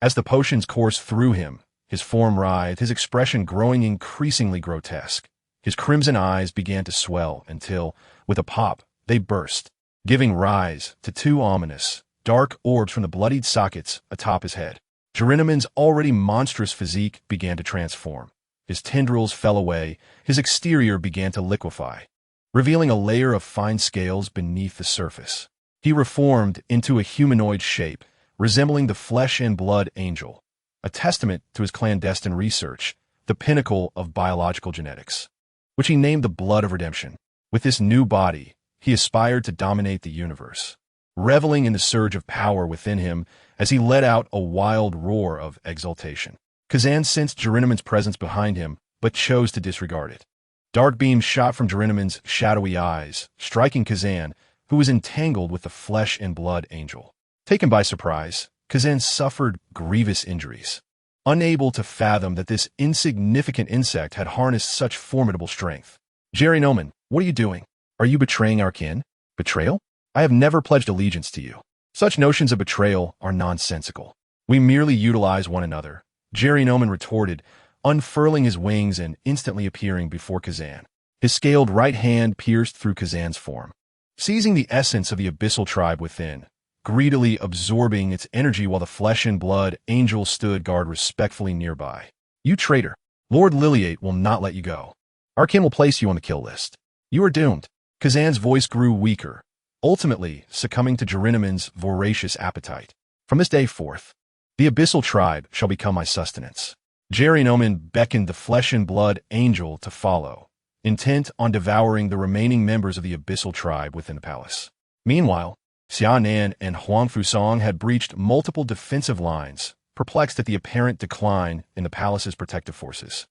As the potions coursed through him, his form writhed, his expression growing increasingly grotesque. His crimson eyes began to swell until, with a pop, they burst, giving rise to two ominous, dark orbs from the bloodied sockets atop his head. Jerry Norman's already monstrous physique began to transform. His tendrils fell away, his exterior began to liquefy, revealing a layer of fine scales beneath the surface. He reformed into a humanoid shape, resembling the flesh-and-blood angel, a testament to his clandestine research, the pinnacle of biological genetics, which he named the Blood of Redemption. With this new body, he aspired to dominate the universe, reveling in the surge of power within him as he let out a wild roar of exultation. Kazan sensed Jerry Norman's presence behind him, but chose to disregard it. Dark beams shot from Gerinaman's shadowy eyes, striking Xia, who was entangled with the flesh and blood angel. Taken by surprise, Xia suffered grievous injuries. Unable to fathom that this insignificant insect had harnessed such formidable strength. Gerinaman, what are you doing? Are you betraying our kin? Betrayal? I have never pledged allegiance to you. Such notions of betrayal are nonsensical. We merely utilize one another, Gerinaman retorted, unfurling his wings and instantly appearing before Xia. His scaled right hand pierced through Xan's form. Seizing the essence of the abyssal tribe within, greedily absorbing its energy while the flesh and blood angel stood guard respectfully nearby. You traitor! Lord Liliate will not let you go. Our kin will place you on the kill list. You are doomed. Xan's voice grew weaker, ultimately succumbing to Gerinaman's voracious appetite. From this day forth, the abyssal tribe shall become my sustenance. Gerinaman beckoned the flesh and blood angel to follow, intent on devouring the remaining members of the abyssal tribe within the palace. Meanwhile, Xia Nan and Huang Fusong had breached multiple defensive lines, perplexed at the apparent decline in the palace's protective forces.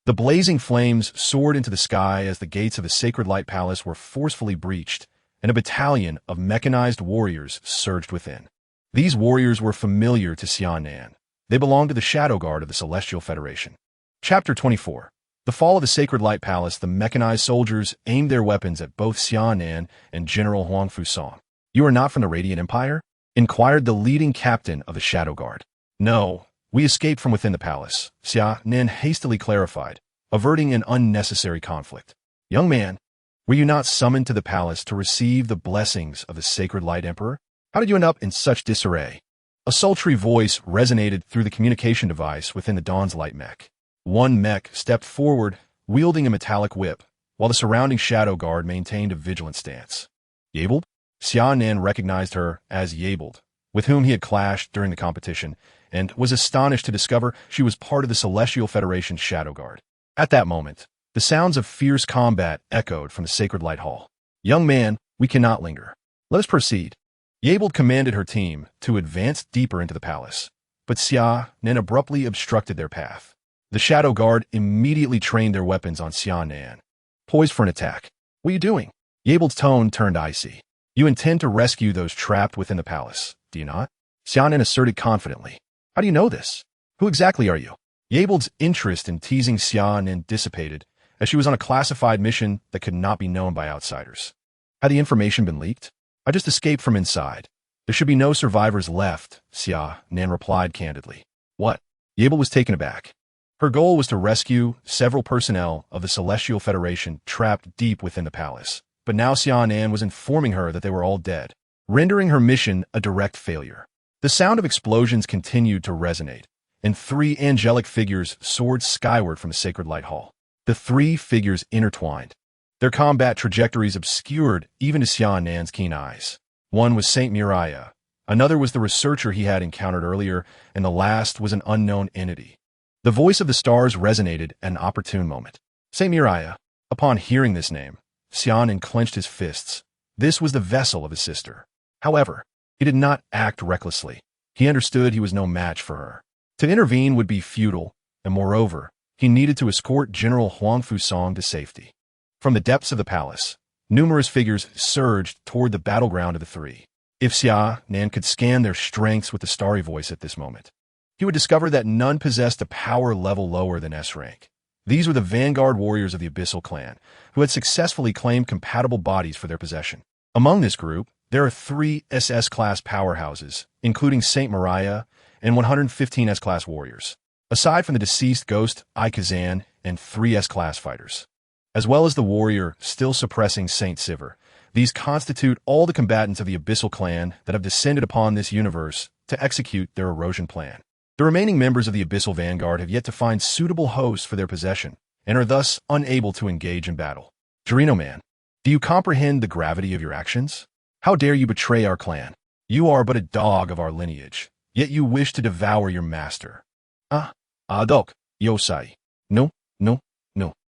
The blazing flames soared into the sky as the gates of the Sacred Light Palace were forcefully breached, and a battalion of mechanized warriors surged within. These warriors were familiar to Xia Nan. They belonged to the Shadow Guard of the Celestial Federation. Chapter 24. The fall of the Sacred Light Palace. The mechanized soldiers aimed their weapons at both Xia Nan and General Huang Fusong. You are not from the Radiant Empire? Inquired the leading captain of the Shadow Guard. No, we escaped from within the palace, Xia Nan hastily clarified, averting an unnecessary conflict. Young man, were you not summoned to the palace to receive the blessings of the Sacred Light Emperor? How did you end up in such disarray? A sultry voice resonated through the communication device within the Dawn's Light mech. One mech stepped forward, wielding a metallic whip, while the surrounding Shadow Guard maintained a vigilant stance. Yabeld? Xia Nan recognized her as Yabeld, with whom he had clashed during the competition, and was astonished to discover she was part of the Celestial Federation's Shadow Guard. At that moment, the sounds of fierce combat echoed from the Sacred Light Hall. Young man, we cannot linger. Let us proceed. Yabeld commanded her team to advance deeper into the palace, but Xia Nan abruptly obstructed their path. The Shadow Guard immediately trained their weapons on Xia Nan, poised for an attack. What are you doing? Yabeld's tone turned icy. You intend to rescue those trapped within the palace, do you not? Xia Nan asserted confidently. How do you know this? Who exactly are you? Yabeld's interest in teasing Xia Nan dissipated, as she was on a classified mission that could not be known by outsiders. Had the information been leaked? I just escaped from inside. There should be no survivors left, Xia Nan replied candidly. What? Yabeld was taken aback. Her goal was to rescue several personnel of the Celestial Federation trapped deep within the palace, but now Xia Nan was informing her that they were all dead, rendering her mission a direct failure. The sound of explosions continued to resonate, and three angelic figures soared skyward from the Sacred Light Hall. The three figures intertwined, their combat trajectories obscured even to Xia Nan's keen eyes. One was Saint Miriah, another was the researcher he had encountered earlier, and the last was an unknown entity. The voice of the stars resonated at an opportune moment. Saint Miriah. Upon hearing this name, Xia Nan clenched his fists. This was the vessel of his sister. However, he did not act recklessly. He understood he was no match for her. To intervene would be futile, and moreover, he needed to escort General Huang Fusong to safety. From the depths of the palace, numerous figures surged toward the battleground of the three. If Xia Nan could scan their strengths with the starry voice at this moment, he would discover that none possessed a power level lower than S rank. These were the vanguard warriors of the Abyssal clan, who had successfully claimed compatible bodies for their possession. Among this group, there are 3 SS-class powerhouses, including Saint Miriah and 115 S-class warriors, aside from the deceased ghost Xia and 3 S-class fighters, as well as the warrior still suppressing Saint Sivir. These constitute all the combatants of the Abyssal clan that have descended upon this universe to execute their erosion plan. The remaining members of the Abyssal Vanguard have yet to find suitable hosts for their possession, and are thus unable to engage in battle. Gerinaman, do you comprehend the gravity of your actions? How dare you betray our clan? You are but a dog of our lineage, yet you wish to devour your master. Dok, Yosai. No.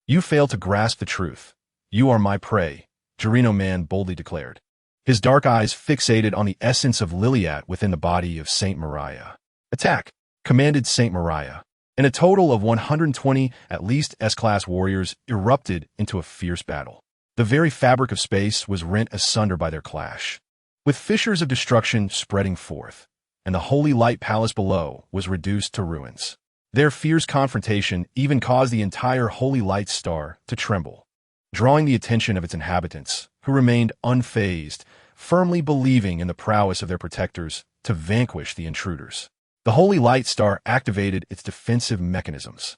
You fail to grasp the truth. You are my prey, Gerinaman boldly declared. His dark eyes fixated on the essence of Liliat within the body of Saint Miriah. Attack, commanded Saint Miriah. and a total of 120 at least S-class warriors erupted into a fierce battle. The very fabric of space was rent asunder by their clash, with fissures of destruction spreading forth, and the holy light palace below was reduced to ruins. Their fierce confrontation even caused the entire holy light star to tremble, drawing the attention of its inhabitants, who remained unfazed, firmly believing in the prowess of their protectors to vanquish the intruders. The holy light star activated its defensive mechanisms,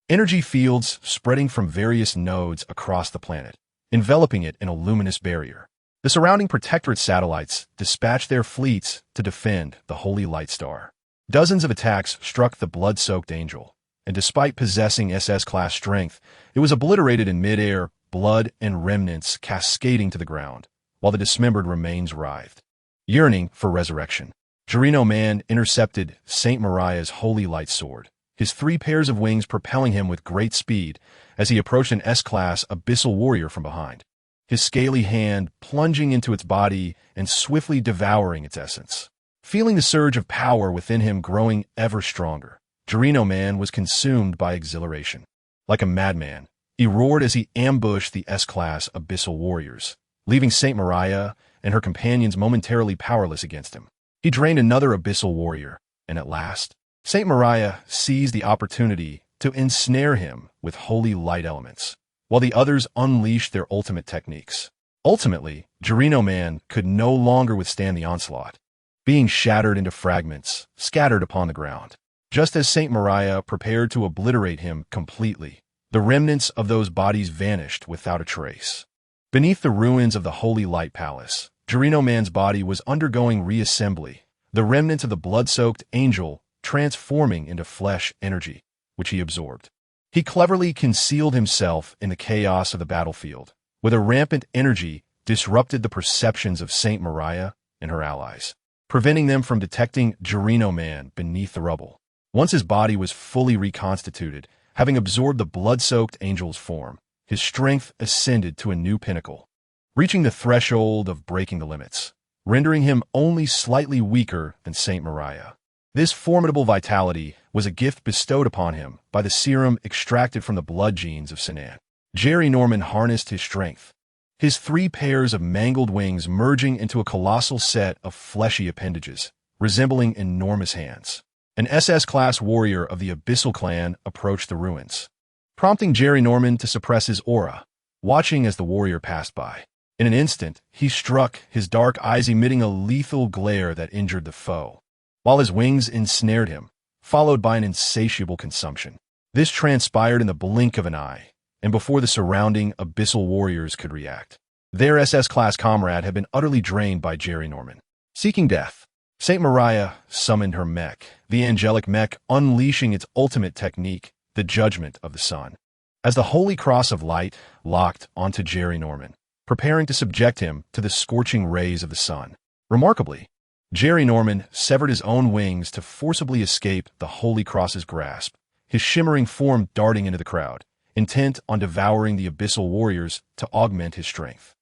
energy fields spreading from various nodes across the planet, enveloping it in a luminous barrier. The surrounding protectorate satellites dispatched their fleets to defend the holy light star. Dozens of attacks struck the blood-soaked angel, and despite possessing SS-class strength, it was obliterated in midair, blood and remnants cascading to the ground, while the dismembered remains writhed. Yearning for resurrection, Xia Nan intercepted Saint Mariah's holy light sword, his 3 pairs of wings propelling him with great speed as he approached an S-class abyssal warrior from behind, his scaly hand plunging into its body and swiftly devouring its essence. Feeling the surge of power within him growing ever stronger, Xia Nan was consumed by exhilaration. Like a madman, he roared as he ambushed the S-class abyssal warriors, leaving Saint Mariah and her companions momentarily powerless against him. He drained another abyssal warrior, and at last, Saint Mariah seized the opportunity to ensnare him with holy light elements, while the others unleashed their ultimate techniques. Ultimately, Xia Nan could no longer withstand the onslaught, being shattered into fragments, scattered upon the ground. Just as Saint Mariah prepared to obliterate him completely, the remnants of those bodies vanished without a trace. Beneath the ruins of the Holy Light Palace, Xia Nan's body was undergoing reassembly, the remnants of the blood-soaked angel transforming into flesh energy, which he absorbed. He cleverly concealed himself in the chaos of the battlefield, where the rampant energy disrupted the perceptions of Saint Mariah and her allies, preventing them from detecting Xia Nan beneath the rubble. Once his body was fully reconstituted, having absorbed the blood-soaked angel's form, his strength ascended to a new pinnacle, reaching the threshold of breaking the limits, rendering him only slightly weaker than Saint Mariah. This formidable vitality was a gift bestowed upon him by the serum extracted from the blood genes of Xia Nan. Xia Nan harnessed his strength, his 3 pairs of mangled wings merging into a colossal set of fleshy appendages, resembling enormous hands. An SS-class warrior of the Abyssal clan approached the ruins, prompting Xia Nan to suppress his aura, watching as the warrior passed by. In an instant, he struck, his dark eyes emitting a lethal glare that injured the foe, while his wings ensnared him, followed by an insatiable consumption. This transpired in the blink of an eye, and before the surrounding abyssal warriors could react. Their SS-class comrade had been utterly drained by Xia Nan. Seeking death, Saint Mariah summoned her mech, the angelic mech unleashing its ultimate technique, the Judgment of the Sun. As the Holy Cross of Light locked onto Xia Nan, preparing to subject him to the scorching rays of the sun. Remarkably, Xia Nan severed his own wings to forcibly escape the Holy Cross's grasp, his shimmering form darting into the crowd, intent on devouring the abyssal warriors to augment his strength.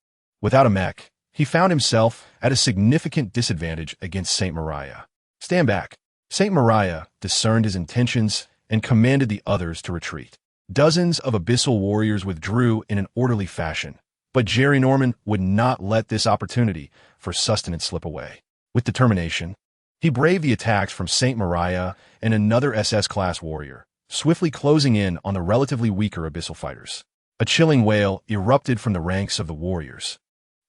Without a mech, he found himself at a significant disadvantage against Saint Mariah. Stand back. Saint Mariah discerned his intentions and commanded the others to retreat. Dozens of abyssal warriors withdrew in an orderly fashion, but Xia Nan would not let this opportunity for sustenance slip away. With determination, he braved the attacks from Saint Mariah and another SS-class warrior, swiftly closing in on the relatively weaker abyssal fighters. A chilling wail erupted from the ranks of the warriors.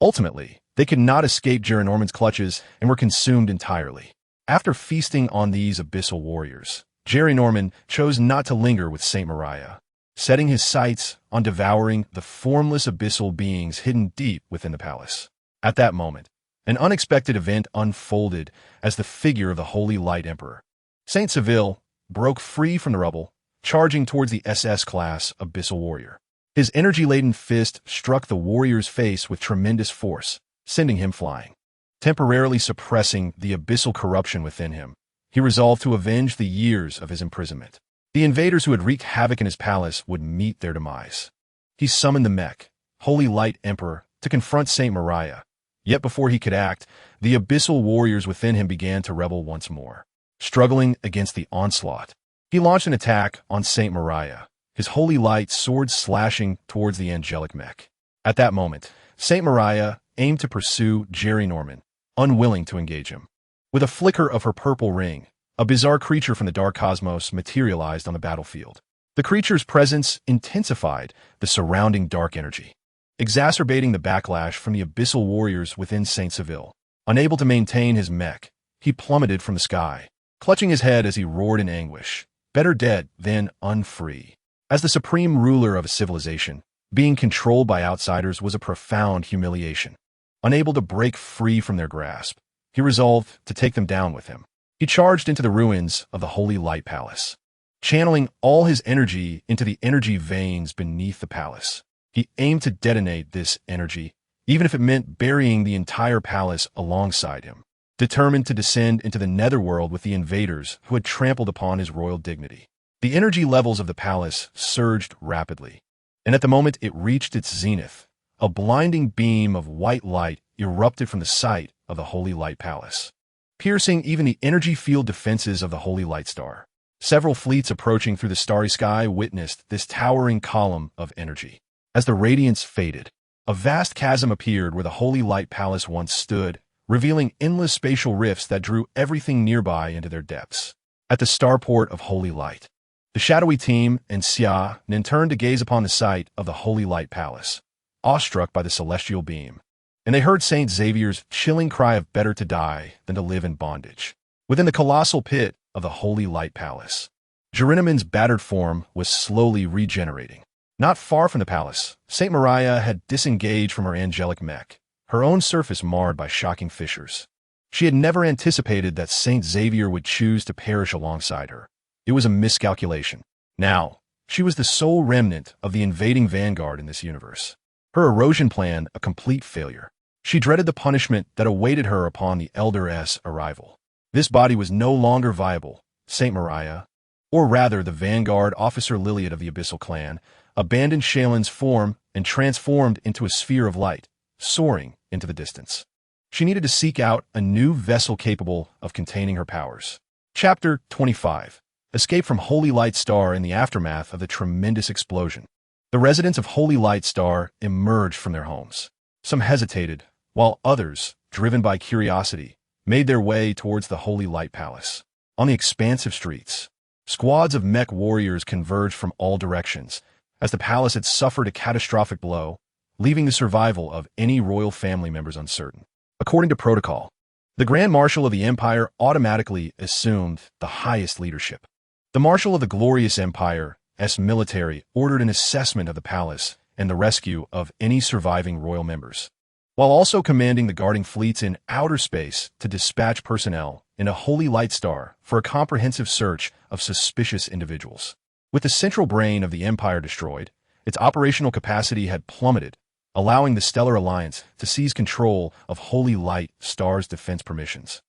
Ultimately, they could not escape Xia Nan's clutches and were consumed entirely. After feasting on these abyssal warriors, Xia Nan chose not to linger with Saint Mariah, setting his sights on devouring the formless abyssal beings hidden deep within the palace. At that moment, an unexpected event unfolded as the figure of the Holy Light Emperor, Saint Seville, broke free from the rubble, charging towards the SS-class abyssal warrior. His energy-laden fist struck the warrior's face with tremendous force, sending him flying. Temporarily suppressing the abyssal corruption within him, he resolved to avenge the years of his imprisonment. The invaders who had wreaked havoc in his palace would meet their demise. He summoned the mech, Holy Light Emperor, to confront Saint Mariah. Yet before he could act, the abyssal warriors within him began to rebel once more, struggling against the onslaught. He launched an attack on Saint Maria, his holy light sword slashing towards the angelic mech. At that moment, Saint Maria aimed to pursue Jerry Norman, unwilling to engage him. With a flicker of her purple ring, a bizarre creature from the dark cosmos materialized on the battlefield. The creature's presence intensified the surrounding dark energy, exacerbating the backlash from the abyssal warriors within Saint Seville. Unable to maintain his mech, he plummeted from the sky, clutching his head as he roared in anguish. Better dead than unfree. As the supreme ruler of a civilization, being controlled by outsiders was a profound humiliation. Unable to break free from their grasp, he resolved to take them down with him. He charged into the ruins of the Holy Light Palace, channeling all his energy into the energy veins beneath the palace. He aimed to detonate this energy, even if it meant burying the entire palace alongside him, determined to descend into the netherworld with the invaders who had trampled upon his royal dignity. The energy levels of the palace surged rapidly, and at the moment it reached its zenith, a blinding beam of white light erupted from the site of the Holy Light Palace, piercing even the energy field defenses of the Holy Light Star. Several fleets approaching through the starry sky witnessed this towering column of energy. As the radiance faded, a vast chasm appeared where the Holy Light Palace once stood, revealing endless spatial rifts that drew everything nearby into their depths. At the starport of Holy Light, the shadowy team and Xia Nan turned to gaze upon the site of the Holy Light Palace, awestruck by the celestial beam, and they heard Saint Xavier's chilling cry of better to die than to live in bondage. Within the colossal pit of the Holy Light Palace, Jeriniman's battered form was slowly regenerating. Not far from the palace, Saint Maria had disengaged from her angelic mech, her own surface marred by shocking fissures. She had never anticipated that Saint Xavier would choose to perish alongside her. It was a miscalculation. Now, she was the sole remnant of the invading vanguard in this universe. Her erosion plan a complete failure. She dreaded the punishment that awaited her upon the Elder's arrival. This body was no longer viable. Saint Maria, or rather the vanguard officer Liliot of the Abyssal clan, abandoned Shaylin's form and transformed into a sphere of light, soaring into the distance. She needed to seek out a new vessel capable of containing her powers. Chapter 25. Escape from Holy Light Star in the aftermath of the tremendous explosion. The residents of Holy Light Star emerged from their homes. Some hesitated, while others, driven by curiosity, made their way towards the Holy Light Palace. On the expansive streets, squads of mech warriors converged from all directions, as the palace had suffered a catastrophic blow, leaving the survival of any royal family members uncertain. According to protocol, the Grand Marshal of the Empire automatically assumed the highest leadership. The Marshal of the Glorious Empire's military ordered an assessment of the palace and the rescue of any surviving royal members, while also commanding the guarding fleets in outer space to dispatch personnel in a Holy Light Star for a comprehensive search of suspicious individuals. With the central brain of the Empire destroyed, its operational capacity had plummeted, allowing the Stellar Alliance to seize control of Holy Light Star's defense permissions,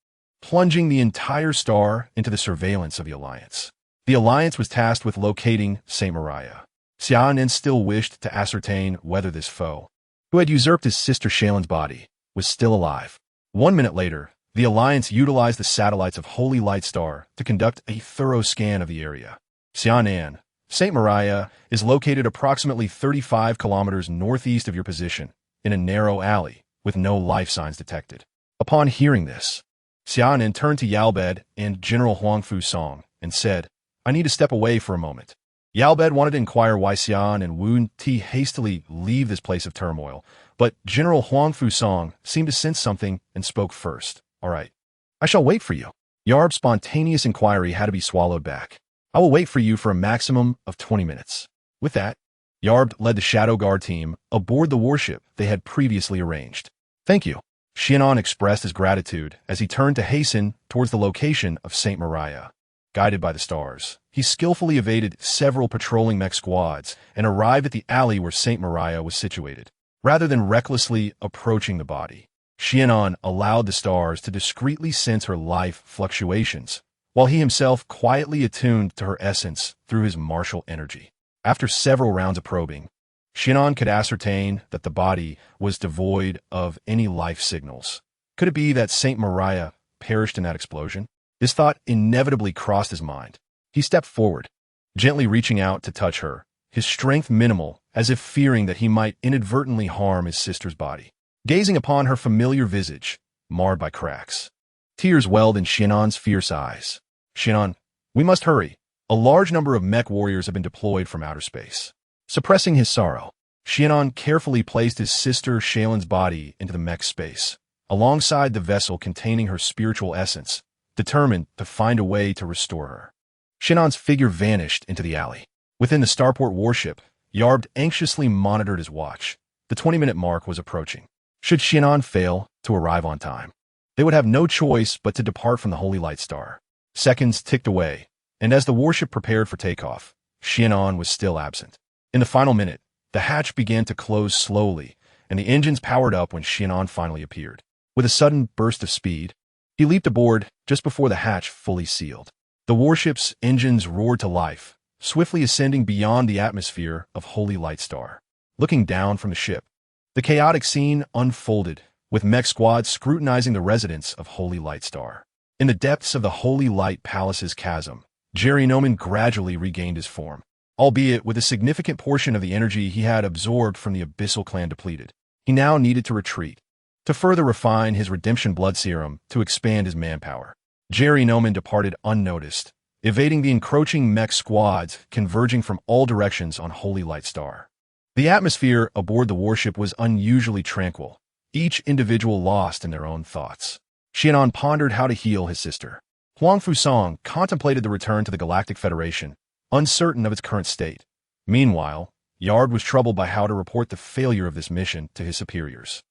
plunging the entire star into the surveillance of the Alliance. The Alliance was tasked with locating Saint Maria. Xia Nan still wished to ascertain whether this foe, who had usurped his sister Shaylin's body, was still alive. 1 minute later, the Alliance utilized the satellites of Holy Light Star to conduct a thorough scan of the area. Xia Nan, Saint Maria is located approximately 35 kilometers northeast of your position, in a narrow alley, with no life signs detected. Upon hearing this, Xia Nan turned to Yalbed and General Huangfu Song and said, "I need to step away for a moment." Yalbed wanted to inquire why Xian and Wu Ti hastily leave this place of turmoil, but General Huangfu Song seemed to sense something and spoke first. "All right, I shall wait for you." Yarb's spontaneous inquiry had to be swallowed back. "I will wait for you for a maximum of 20 minutes. With that, Yarb led the Shadow Guard team aboard the warship they had previously arranged. "Thank you." Xia Nan expressed his gratitude as he turned to hasten towards the location of Saint Maria. Guided by the stars, he skillfully evaded several patrolling mech squads and arrived at the alley where Saint Maria was situated. Rather than recklessly approaching the body, Xia Nan allowed the stars to discreetly sense her life fluctuations, while he himself quietly attuned to her essence through his martial energy. After several rounds of probing, Xia Nan could ascertain that the body was devoid of any life signals. Could it be that Saint Maria perished in that explosion? This thought inevitably crossed his mind. He stepped forward, gently reaching out to touch her, his strength minimal, as if fearing that he might inadvertently harm his sister's body. Gazing upon her familiar visage, marred by cracks, tears welled in Xia Nan's fierce eyes. "Xia Nan, we must hurry. A large number of mech warriors have been deployed from outer space." Suppressing his sorrow, Xia Nan carefully placed his sister Shaylin's body into the mech space, alongside the vessel containing her spiritual essence, determined to find a way to restore her. Xia Nan's figure vanished into the alley. Within the starport warship, Yarb anxiously monitored his watch. The 20-minute mark was approaching. Should Xia Nan fail to arrive on time, they would have no choice but to depart from the Holy Light Star. Seconds ticked away, and as the warship prepared for takeoff, Xia Nan was still absent. In the final minute, the hatch began to close slowly, and the engines powered up when Xia Nan finally appeared. With a sudden burst of speed, he leaped aboard just before the hatch fully sealed. The warship's engines roared to life, swiftly ascending beyond the atmosphere of Holy Light Star. Looking down from the ship, the chaotic scene unfolded, with mech squads scrutinizing the residents of Holy Light Star. In the depths of the Holy Light Palace's chasm, Jerry Noman gradually regained his form, albeit with a significant portion of the energy he had absorbed from the Abyssal Clan depleted. He now needed to retreat, to further refine his redemption blood serum to expand his manpower. Jerry Noman departed unnoticed, evading the encroaching mech squads converging from all directions on Holy Light Star. The atmosphere aboard the warship was unusually tranquil, each individual lost in their own thoughts. Xia Nan pondered how to heal his sister. Huang Fusong contemplated the return to the Galactic Federation, uncertain of its current state. Meanwhile, Yard was troubled by how to report the failure of this mission to his superiors.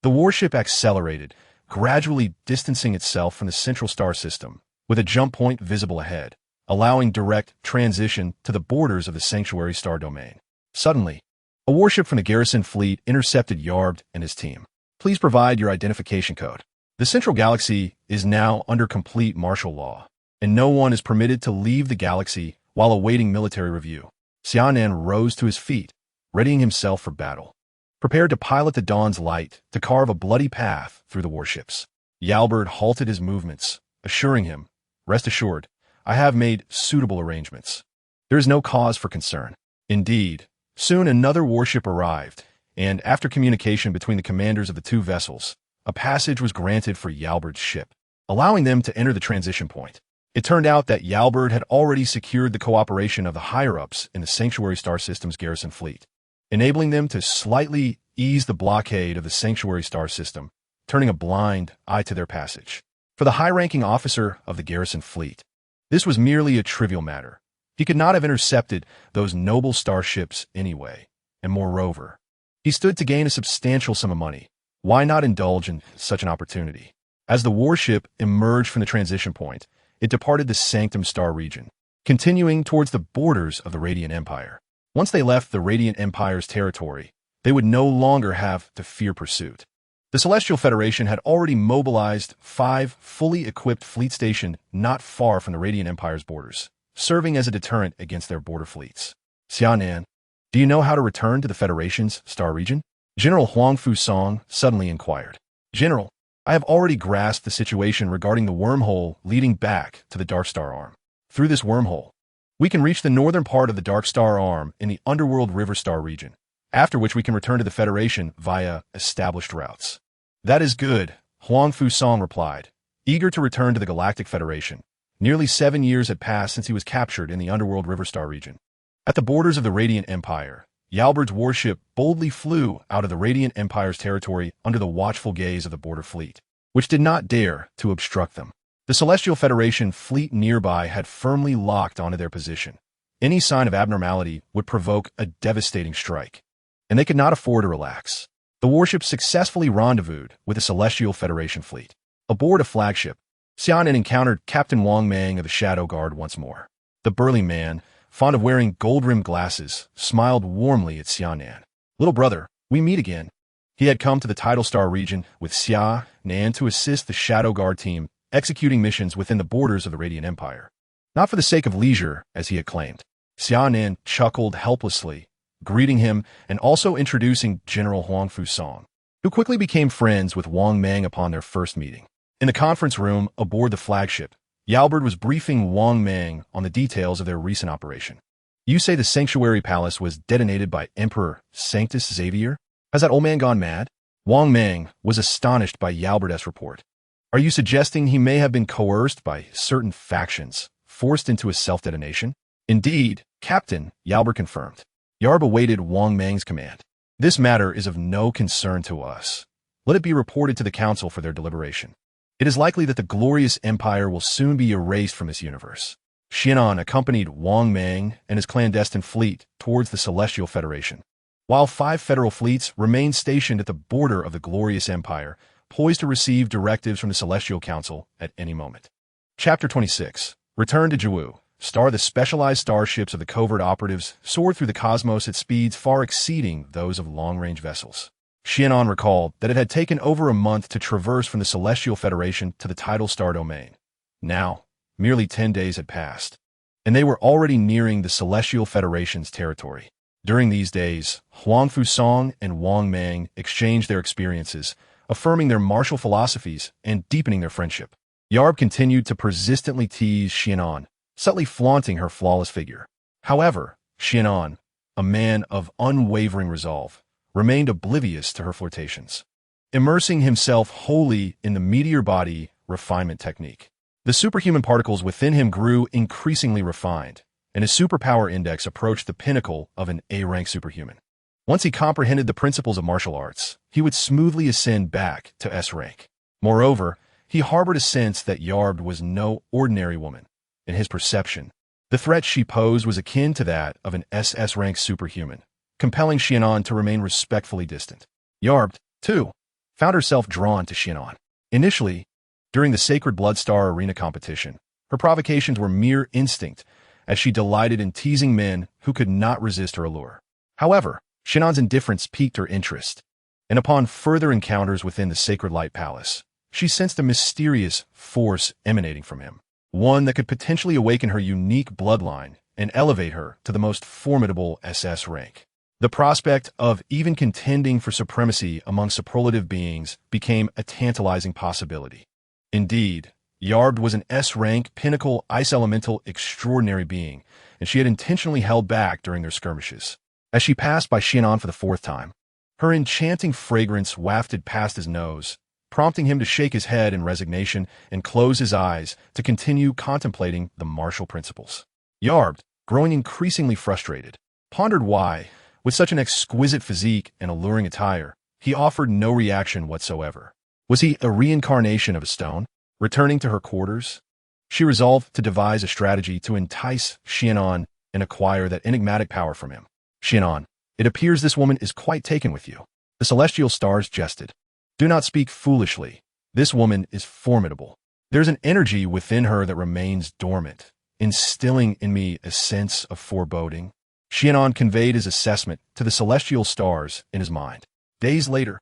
The warship accelerated, gradually distancing itself from the central star system, with a jump point visible ahead, allowing direct transition to the borders of the Sanctuary Star domain. Suddenly, a warship from the garrison fleet intercepted Yarbed and his team. "Please provide your identification code. The Central Galaxy is now under complete martial law, and no one is permitted to leave the galaxy while awaiting military review." Xia Nan rose to his feet, readying himself for battle, prepared to pilot the Dawn's Light to carve a bloody path through the warships. Yalbert halted his movements, assuring him, "Rest assured, I have made suitable arrangements. There is no cause for concern." Indeed, soon another warship arrived, and after communication between the commanders of the two vessels, a passage was granted for Yalbert's ship, allowing them to enter the transition point. It turned out that Yalbert had already secured the cooperation of the higher-ups in the Sanctuary Star System's garrison fleet, enabling them to slightly ease the blockade of the Sanctuary Star System, turning a blind eye to their passage. For the high-ranking officer of the garrison fleet, this was merely a trivial matter. He could not have intercepted those noble starships anyway, and moreover, he stood to gain a substantial sum of money. Why not indulge in such an opportunity? As the warship emerged from the transition point, it departed the Sanctum Star region, continuing towards the borders of the Radiant Empire. Once they left the Radiant Empire's territory, they would no longer have to fear pursuit. The Celestial Federation had already mobilized 5 fully equipped fleet stationed not far from the Radiant Empire's borders, serving as a deterrent against their border fleets. "Xia Nan, do you know how to return to the Federation's star region?" General Huang Fusong suddenly inquired. "General, I have already grasped the situation regarding the wormhole leading back to the Dark Star Arm. Through this wormhole, we can reach the northern part of the Dark Star Arm in the Underworld River Star region, after which we can return to the Federation via established routes." "That is good," Huang Fusong replied, eager to return to the Galactic Federation. Nearly 7 years had passed since he was captured in the Underworld River Star region. At the borders of the Radiant Empire, Yalbert's warship boldly flew out of the Radiant Empire's territory under the watchful gaze of the border fleet, which did not dare to obstruct them. The Celestial Federation fleet nearby had firmly locked onto their position. Any sign of abnormality would provoke a devastating strike, and they could not afford to relax. The warship successfully rendezvoused with the Celestial Federation fleet. Aboard a flagship, Xia Nan encountered Captain Wang Mang of the Shadow Guard once more. The burly man, fond of wearing gold-rimmed glasses, smiled warmly at Xia Nan. "Little brother, we meet again." He had come to the Tidal Star region with Xia Nan to assist the Shadow Guard team executing missions within the borders of the Radiant Empire. Not for the sake of leisure, as he had claimed. Xia Nan chuckled helplessly, greeting him and also introducing General Huang Fusong, who quickly became friends with Wang Mang upon their first meeting. In the conference room aboard the flagship, Yalbert was briefing Wang Mang on the details of their recent operation. You say the sanctuary palace was detonated by Emperor Sanctus Xavier? Has that old man gone mad? Wang Mang was astonished by Yalbert's report. Are you suggesting he may have been coerced by certain factions, forced into a self-detonation? Indeed, Captain, Yalbert confirmed. Yarb awaited Wang Mang's command. This matter is of no concern to us. Let it be reported to the council for their deliberation. It is likely that the glorious empire will soon be erased from this universe. Xia Nan accompanied Wang Mang and his clandestine fleet towards the Celestial Federation, while 5 federal fleets remained stationed at the border of the glorious empire, poised to receive directives from the Celestial Council at any moment. Chapter 26. Return to Jiwu. The specialized starships of the covert operatives soared through the cosmos at speeds far exceeding those of long-range vessels. Xia Nan recalled that it had taken over a month to traverse from the Celestial Federation to the tidal star domain. Now, merely 10 days had passed, and they were already nearing the Celestial Federation's territory. During these days, Huangfu Song and Wang Mang exchanged their experiences, affirming their martial philosophies and deepening their friendship. Yarb continued to persistently tease Xia Nan, subtly flaunting her flawless figure. However, Xia Nan, a man of unwavering resolve, remained oblivious to her flirtations, immersing himself wholly in the meteor body refinement technique. The superhuman particles within him grew increasingly refined, and his superpower index approached the pinnacle of an A-rank superhuman. Once he comprehended the principles of martial arts, he would smoothly ascend back to S-rank. Moreover, he harbored a sense that Yarb was no ordinary woman. In his perception, the threat she posed was akin to that of an SS-rank superhuman, compelling Xia Nan to remain respectfully distant. Yarb, too, found herself drawn to Xia Nan. Initially, during the Sacred Bloodstar Arena competition, her provocations were mere instinct, as she delighted in teasing men who could not resist her allure. However, Xia Nan's indifference piqued her interest, and upon further encounters within the Sacred Light Palace, she sensed a mysterious force emanating from him, one that could potentially awaken her unique bloodline and elevate her to the most formidable SS rank. The prospect of even contending for supremacy among superlative beings became a tantalizing possibility. Indeed, Yarb was an S-rank, pinnacle, ice elemental extraordinary being, and she had intentionally held back during their skirmishes. As she passed by Xia Nan for the 4th time, her enchanting fragrance wafted past his nose, prompting him to shake his head in resignation and close his eyes to continue contemplating the martial principles. Yarb, growing increasingly frustrated, pondered why, with such an exquisite physique and alluring attire, he offered no reaction whatsoever. Was he a reincarnation of a stone? Returning to her quarters, she resolved to devise a strategy to entice Xia Nan and acquire that enigmatic power from him. Xia Nan, it appears this woman is quite taken with you. The celestial stars jested. Do not speak foolishly. This woman is formidable. There's an energy within her that remains dormant, instilling in me a sense of foreboding. Xia Nan conveyed his assessment to the celestial stars in his mind. Days later,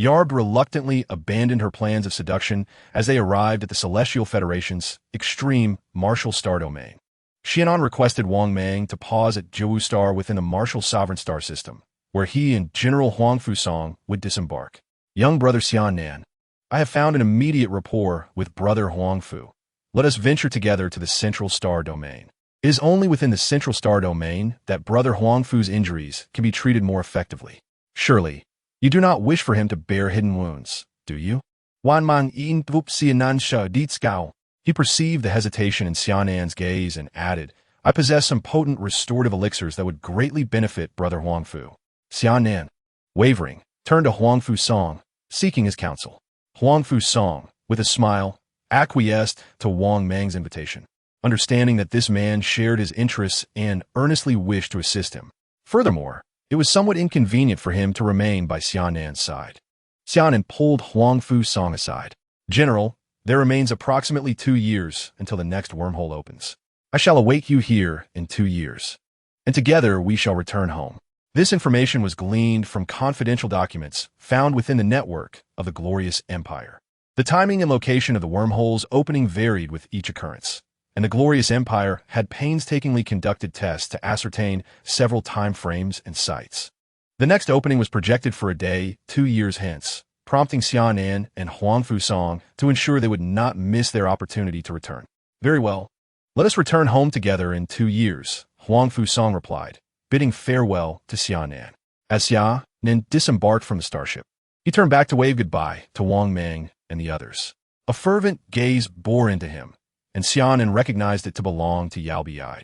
Yarb reluctantly abandoned her plans of seduction as they arrived at the Celestial Federation's extreme martial star domain. Xia Nan requested Wang Mang to pause at Jiwu Star within the martial sovereign star system, where he and General Huangfu Song would disembark. Young brother Xia Nan, I have found an immediate rapport with brother Huangfu. Let us venture together to the central star domain. It is only within the central star domain that brother Huangfu's injuries can be treated more effectively. Surely, you do not wish for him to bear hidden wounds, do you? Wan Mang Yin Vup Xia Nan Sha Ditzgao. He perceived the hesitation in Xia Nan's gaze and added, I possess some potent restorative elixirs that would greatly benefit brother Huangfu. Xia Nan, wavering, turned to Huangfu Song, seeking his counsel. Huangfu Song, with a smile, acquiesced to Wang Mang's invitation, understanding that this man shared his interests and earnestly wished to assist him. Furthermore, it was somewhat inconvenient for him to remain by Xia Nan's side. Xia Nan pulled Huangfu Song aside. General, there remains approximately 2 years until the next wormhole opens. I shall await you here in 2 years, and together we shall return home. This information was gleaned from confidential documents found within the network of the Glorious Empire. The timing and location of the wormhole's opening varied with each occurrence, and the Glorious Empire had painstakingly conducted tests to ascertain several time frames and sites. The next opening was projected for a day 2 years hence, prompting Xia Nan and Huangfu Song to ensure they would not miss their opportunity to return. Very well. Let us return home together in 2 years, Huang Fusong replied, bidding farewell to Xia Nan. As Xia Nan disembarked from the starship, he turned back to wave goodbye to Wang Meng and the others. A fervent gaze bore into him, and Xia Nan recognized it to belong to Yao Bi.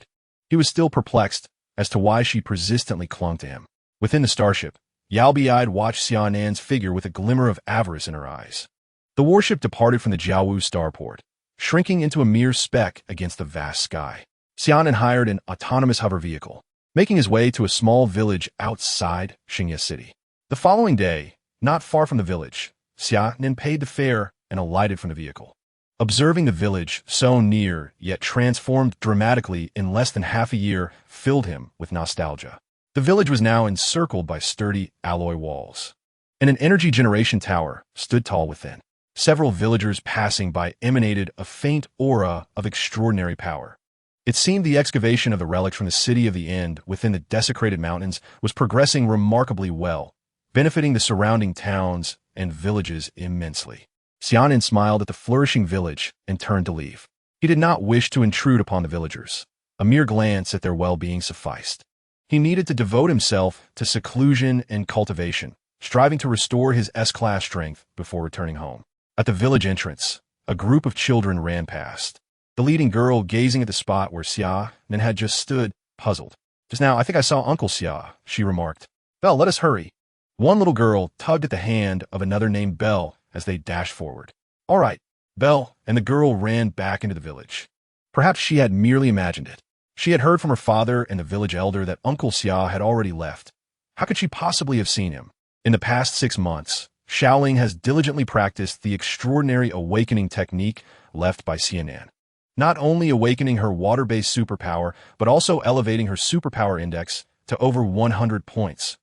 He was still perplexed as to why she persistently clung to him. Within the starship, Yao Bi watched Xia Nan's figure with a glimmer of avarice in her eyes. The warship departed from the Jiaowu starport, shrinking into a mere speck against the vast sky. Xia Nan hired an autonomous hover vehicle, making his way to a small village outside Xingye City. The following day, not far from the village, Xia Nan paid the fare and alighted from the vehicle. Observing the village, so near yet transformed dramatically in less than half a year, filled him with nostalgia. The village was now encircled by sturdy alloy walls, and an energy generation tower stood tall within. Several villagers passing by emanated a faint aura of extraordinary power. It seemed the excavation of the relics from the City of the End within the desecrated mountains was progressing remarkably well, benefiting the surrounding towns and villages immensely. Xia Nan smiled at the flourishing village and turned to leave. He did not wish to intrude upon the villagers. A mere glance at their well-being sufficed. He needed to devote himself to seclusion and cultivation, striving to restore his S-class strength before returning home. At the village entrance, a group of children ran past. The leading girl gazing at the spot where Xia Nan had just stood, puzzled. Just now, I think I saw Uncle Xia, she remarked. Belle, let us hurry. One little girl tugged at the hand of another named Belle as they dashed forward. All right, Belle, and the girl ran back into the village. Perhaps she had merely imagined it. She had heard from her father and the village elder that Uncle Xia had already left. How could she possibly have seen him? In the past 6 months, Shaoling has diligently practiced the extraordinary awakening technique left by Xia Nan, not only awakening her water-based superpower, but also elevating her superpower index to over 100 points.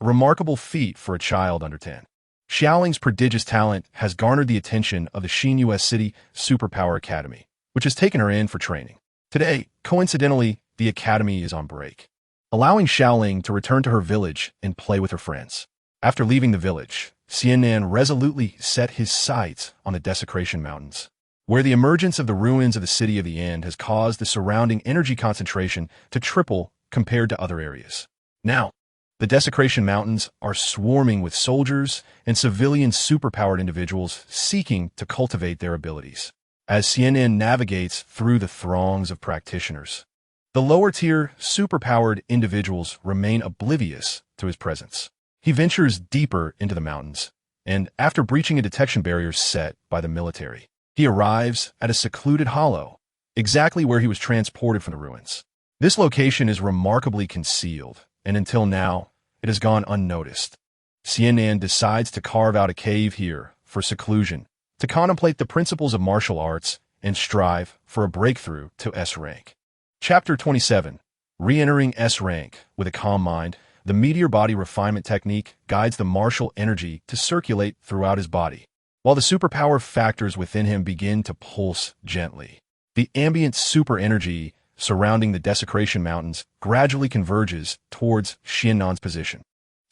A remarkable feat for a child under 10. Shaoling's prodigious talent has garnered the attention of the Xinyu City Superpower Academy, which has taken her in for training. Today, coincidentally, the academy is on break, allowing Shaoling to return to her village and play with her friends. After leaving the village, Xia Nan resolutely set his sights on the Desecration Mountains, where the emergence of the ruins of the City of the End has caused the surrounding energy concentration to triple compared to other areas. Now, the Desecration Mountains are swarming with soldiers and civilian superpowered individuals seeking to cultivate their abilities. As Xia Nan navigates through the throngs of practitioners, the lower-tier, superpowered individuals remain oblivious to his presence. He ventures deeper into the mountains, and after breaching a detection barrier set by the military, he arrives at a secluded hollow, exactly where he was transported from the ruins. This location is remarkably concealed, and until now, it has gone unnoticed. Xia Nan decides to carve out a cave here for seclusion, to contemplate the principles of martial arts and strive for a breakthrough to S rank. Chapter 27. Re-entering S rank with a calm mind. The meteor body refinement technique guides the martial energy to circulate throughout his body, while the superpower factors within him begin to pulse gently. The ambient super energy surrounding the Desecration Mountains gradually converges towards Xia Nan's position.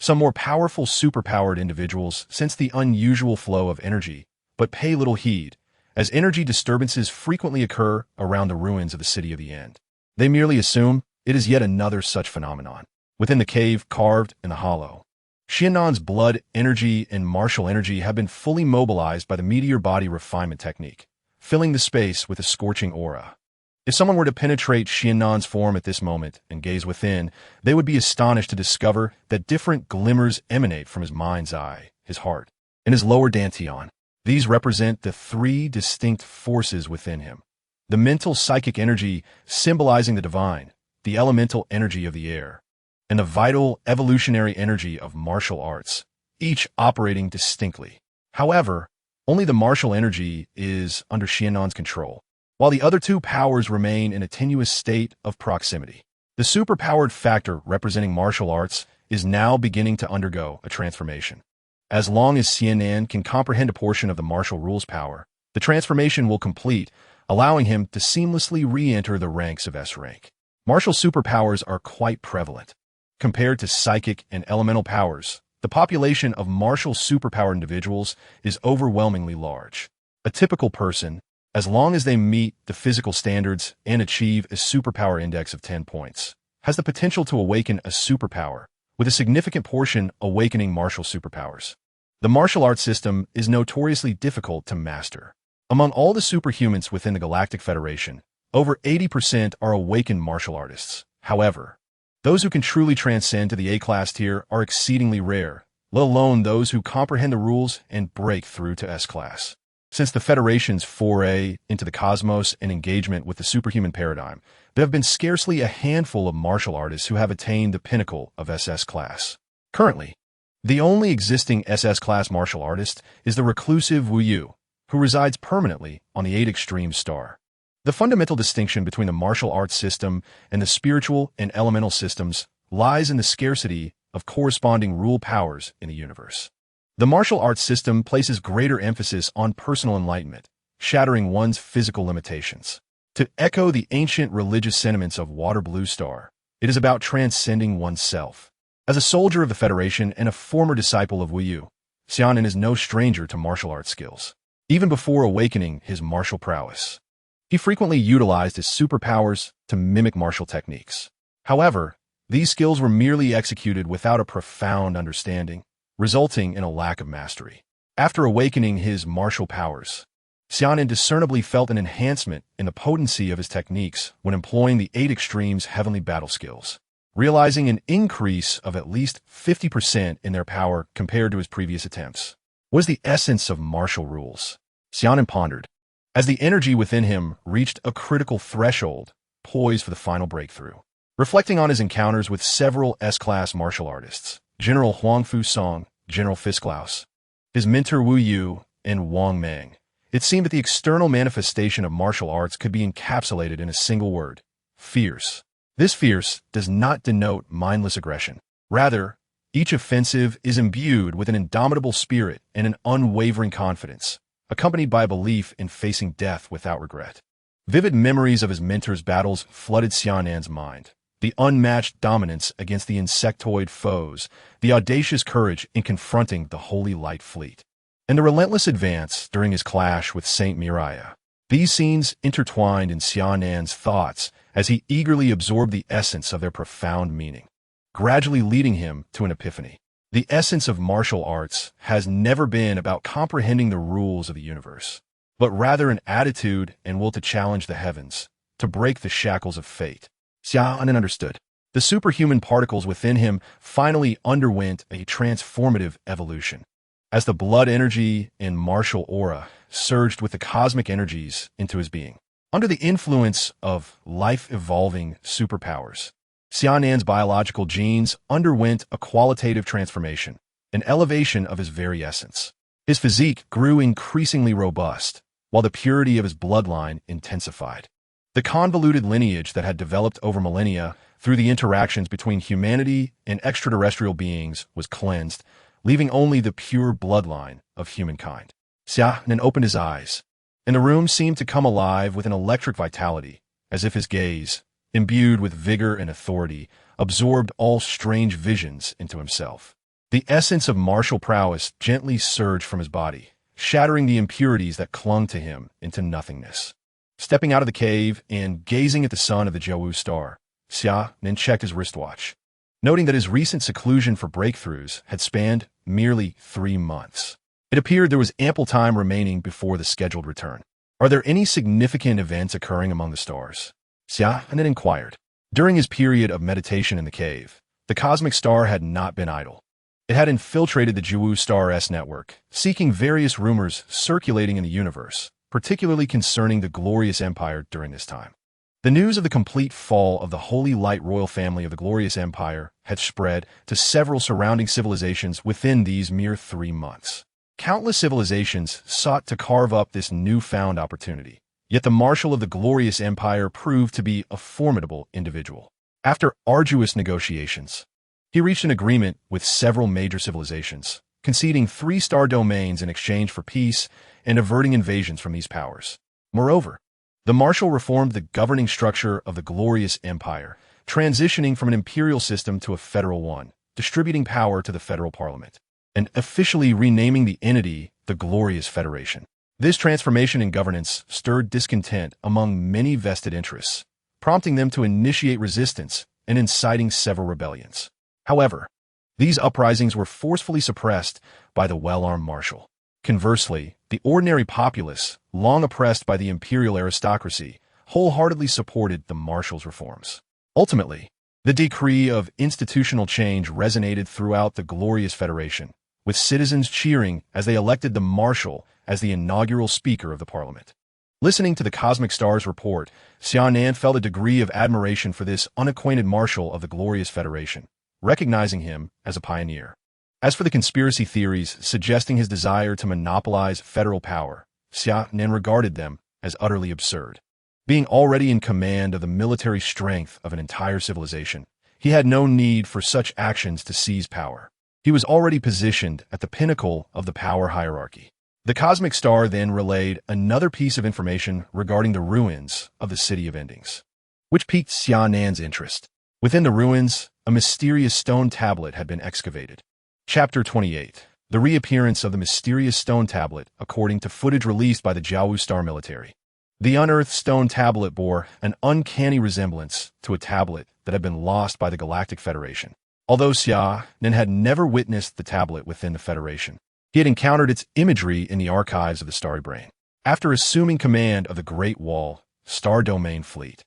Some more powerful superpowered individuals sense the unusual flow of energy, but pay little heed, as energy disturbances frequently occur around the ruins of the City of the End. They merely assume it is yet another such phenomenon. Within the cave carved in the hollow, Xia Nan's blood energy and martial energy have been fully mobilized by the meteor body refinement technique, filling the space with a scorching aura. If someone were to penetrate Xia Nan's form at this moment and gaze within, they would be astonished to discover that different glimmers emanate from his mind's eye, his heart, and his lower dantian. These represent the 3 distinct forces within him. The mental psychic energy symbolizing the divine, the elemental energy of the air, and the vital evolutionary energy of martial arts, each operating distinctly. However, only the martial energy is under Xia Nan's control, while the other 2 powers remain in a tenuous state of proximity. The superpowered factor representing martial arts is now beginning to undergo a transformation. As long as Xia Nan can comprehend a portion of the martial rules power, the transformation will complete, allowing him to seamlessly re-enter the ranks of S rank. Martial superpowers are quite prevalent. Compared to psychic and elemental powers, the population of martial superpower individuals is overwhelmingly large. A typical person, as long as they meet the physical standards and achieve a superpower index of 10 points, has the potential to awaken a superpower, with a significant portion awakening martial superpowers. The martial arts system is notoriously difficult to master. Among all the superhumans within the Galactic Federation, over 80% are awakened martial artists. However, those who can truly transcend to the A-class tier are exceedingly rare, let alone those who comprehend the rules and break through to S-class. Since the Federation's foray into the cosmos and engagement with the superhuman paradigm, there have been scarcely a handful of martial artists who have attained the pinnacle of SS class. Currently, the only existing SS class martial artist is the reclusive Wu Yu, who resides permanently on the 8 Extreme star. The fundamental distinction between the martial arts system and the spiritual and elemental systems lies in the scarcity of corresponding rule powers in the universe. The martial arts system places greater emphasis on personal enlightenment, shattering one's physical limitations. To echo the ancient religious sentiments of Water Blue Star, it is about transcending oneself. As a soldier of the Federation and a former disciple of Wu Yu, Xia Nan is no stranger to martial arts skills. Even before awakening his martial prowess, he frequently utilized his superpowers to mimic martial techniques. However, these skills were merely executed without a profound understanding, resulting in a lack of mastery. After awakening his martial powers, Xia Nan discernibly felt an enhancement in the potency of his techniques when employing the 8 Extremes heavenly battle skills, realizing an increase of at least 50% in their power compared to his previous attempts. What is the essence of martial rules? Xia Nan pondered, as the energy within him reached a critical threshold, poised for the final breakthrough. Reflecting on his encounters with several S-class martial artists, General Huang Fu Song, General Fisklaus, his mentor Wu Yu, and Wang Meng, it seemed that the external manifestation of martial arts could be encapsulated in a single word: fierce. This fierce does not denote mindless aggression. Rather, each offensive is imbued with an indomitable spirit and an unwavering confidence, accompanied by a belief in facing death without regret. Vivid memories of his mentor's battles flooded Xia Nan's mind. The unmatched dominance against the insectoid foes, the audacious courage in confronting the Holy Light Fleet, and the relentless advance during his clash with Saint Miria. These scenes intertwined in Xia Nan's thoughts as he eagerly absorbed the essence of their profound meaning, gradually leading him to an epiphany. The essence of martial arts has never been about comprehending the rules of the universe, but rather an attitude and will to challenge the heavens, to break the shackles of fate. Xia Nan understood. The superhuman particles within him finally underwent a transformative evolution, as the blood energy and martial aura surged with the cosmic energies into his being. Under the influence of life-evolving superpowers, Xia Nan's biological genes underwent a qualitative transformation, an elevation of his very essence. His physique grew increasingly robust, while the purity of his bloodline intensified. The convoluted lineage that had developed over millennia through the interactions between humanity and extraterrestrial beings was cleansed, leaving only the pure bloodline of humankind. Xia Nan opened his eyes, and the room seemed to come alive with an electric vitality, as if his gaze, imbued with vigor and authority, absorbed all strange visions into himself. The essence of martial prowess gently surged from his body, shattering the impurities that clung to him into nothingness. Stepping out of the cave and gazing at the sun of the Jiawu star, Xia Nan checked his wristwatch, noting that his recent seclusion for breakthroughs had spanned merely 3 months. It appeared there was ample time remaining before the scheduled return. Are there any significant events occurring among the stars? Xia Nan inquired. During his period of meditation in the cave, the cosmic star had not been idle. It had infiltrated the Jiawu Star S network, seeking various rumors circulating in the universe, particularly concerning the Glorious Empire during this time. The news of the complete fall of the Holy Light royal family of the Glorious Empire had spread to several surrounding civilizations within these mere 3 months. Countless civilizations sought to carve up this newfound opportunity, yet the Marshal of the Glorious Empire proved to be a formidable individual. After arduous negotiations, he reached an agreement with several major civilizations, conceding 3-star domains in exchange for peace and averting invasions from these powers. Moreover, the Marshal reformed the governing structure of the Glorious Empire, transitioning from an imperial system to a federal one, distributing power to the federal parliament, and officially renaming the entity the Glorious Federation. This transformation in governance stirred discontent among many vested interests, prompting them to initiate resistance and inciting several rebellions. However, these uprisings were forcefully suppressed by the well-armed marshal. Conversely, the ordinary populace, long oppressed by the imperial aristocracy, wholeheartedly supported the marshal's reforms. Ultimately, the decree of institutional change resonated throughout the glorious Federation, with citizens cheering as they elected the marshal as the inaugural speaker of the parliament. Listening to the Cosmic Star's report, Xia Nan felt a degree of admiration for this unacquainted marshal of the glorious Federation, recognizing him as a pioneer. As for the conspiracy theories suggesting his desire to monopolize federal power, Xia Nan regarded them as utterly absurd. Being already in command of the military strength of an entire civilization, he had no need for such actions to seize power. He was already positioned at the pinnacle of the power hierarchy. The Cosmic Star then relayed another piece of information regarding the ruins of the City of Endings, which piqued Xia Nan's interest. Within the ruins, a mysterious stone tablet had been excavated. Chapter 28. The reappearance of the mysterious stone tablet according to footage released by the Jiawu Star military. The unearthed stone tablet bore an uncanny resemblance to a tablet that had been lost by the Galactic Federation. Although Xia Nan had never witnessed the tablet within the Federation, he had encountered its imagery in the archives of the Starry Brain. After assuming command of the Great Wall Star Domain Fleet,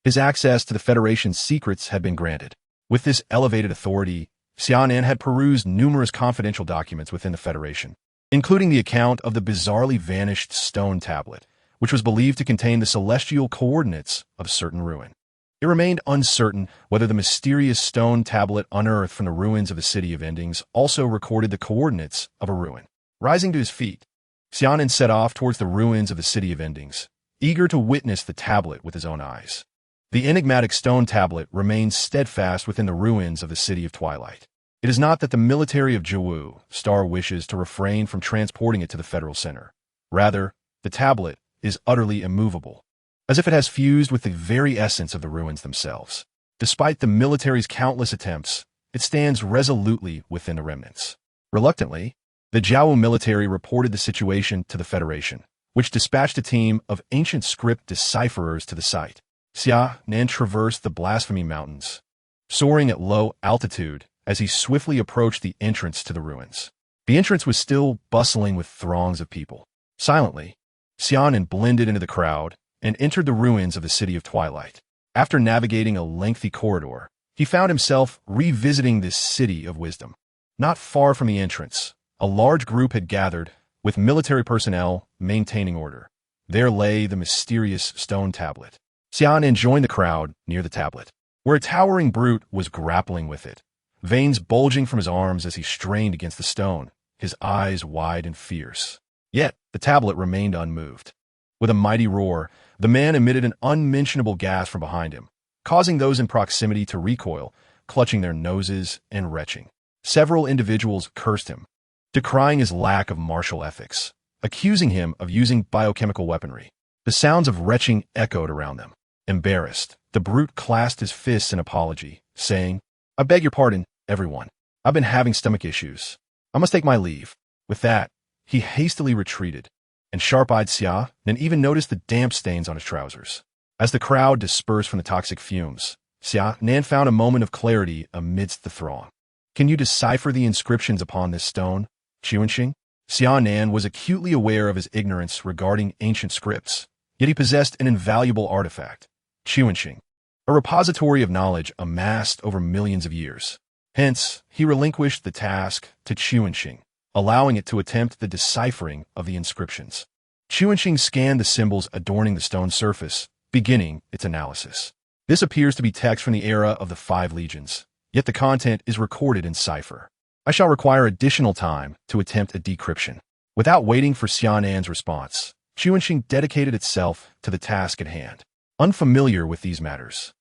his access to the Federation's secrets had been granted. With this elevated authority, Xia Nan had perused numerous confidential documents within the Federation, including the account of the bizarrely vanished stone tablet, which was believed to contain the celestial coordinates of a certain ruin. It remained uncertain whether the mysterious stone tablet unearthed from the ruins of the City of Endings also recorded the coordinates of a ruin. Rising to his feet, Xia Nan set off towards the ruins of the City of Endings, eager to witness the tablet with his own eyes. The enigmatic stone tablet remained steadfast within the ruins of the City of Twilight. It is not that the military of Jiawu Star wishes to refrain from transporting it to the Federal Center. Rather, the tablet is utterly immovable, as if it has fused with the very essence of the ruins themselves. Despite the military's countless attempts, it stands resolutely within the remnants. Reluctantly, the Jiawu military reported the situation to the Federation, which dispatched a team of ancient script decipherers to the site. Xia Nan traversed the Blasphemy Mountains, soaring at low altitude as he swiftly approached the entrance to the ruins. The entrance was still bustling with throngs of people. Silently, Xia Nan blended into the crowd and entered the ruins of the City of Twilight. After navigating a lengthy corridor, he found himself revisiting this city of wisdom. Not far from the entrance, a large group had gathered, with military personnel maintaining order. There lay the mysterious stone tablet. Xia Nan joined the crowd near the tablet, where a towering brute was grappling with it, veins bulging from his arms as he strained against the stone, his eyes wide and fierce. Yet, the tablet remained unmoved. With a mighty roar, the man emitted an unmentionable gas from behind him, causing those in proximity to recoil, clutching their noses and retching. Several individuals cursed him, decrying his lack of martial ethics, accusing him of using biochemical weaponry. The sounds of retching echoed around them. Embarrassed, the brute clasped his fists in apology, saying, "I beg your pardon, everyone. I've been having stomach issues. I must take my leave." With that, he hastily retreated, and sharp-eyed Xia Nan even noticed the damp stains on his trousers. As the crowd dispersed from the toxic fumes, Xia Nan found a moment of clarity amidst the throng. "Can you decipher the inscriptions upon this stone, Chuanxing?" Xia Nan was acutely aware of his ignorance regarding ancient scripts, yet he possessed an invaluable artifact, Chuanxing, a repository of knowledge amassed over millions of years. Hence, he relinquished the task to Chuanxing, allowing it to attempt the deciphering of the inscriptions. Chuanxing scanned the symbols adorning the stone surface, beginning its analysis. This appears to be text from the era of the 5 legions, yet the content is recorded in cipher. I shall require additional time to attempt a decryption. Without waiting for Xia Nan's response, Chuanxing dedicated itself to the task at hand. Unfamiliar with these matters,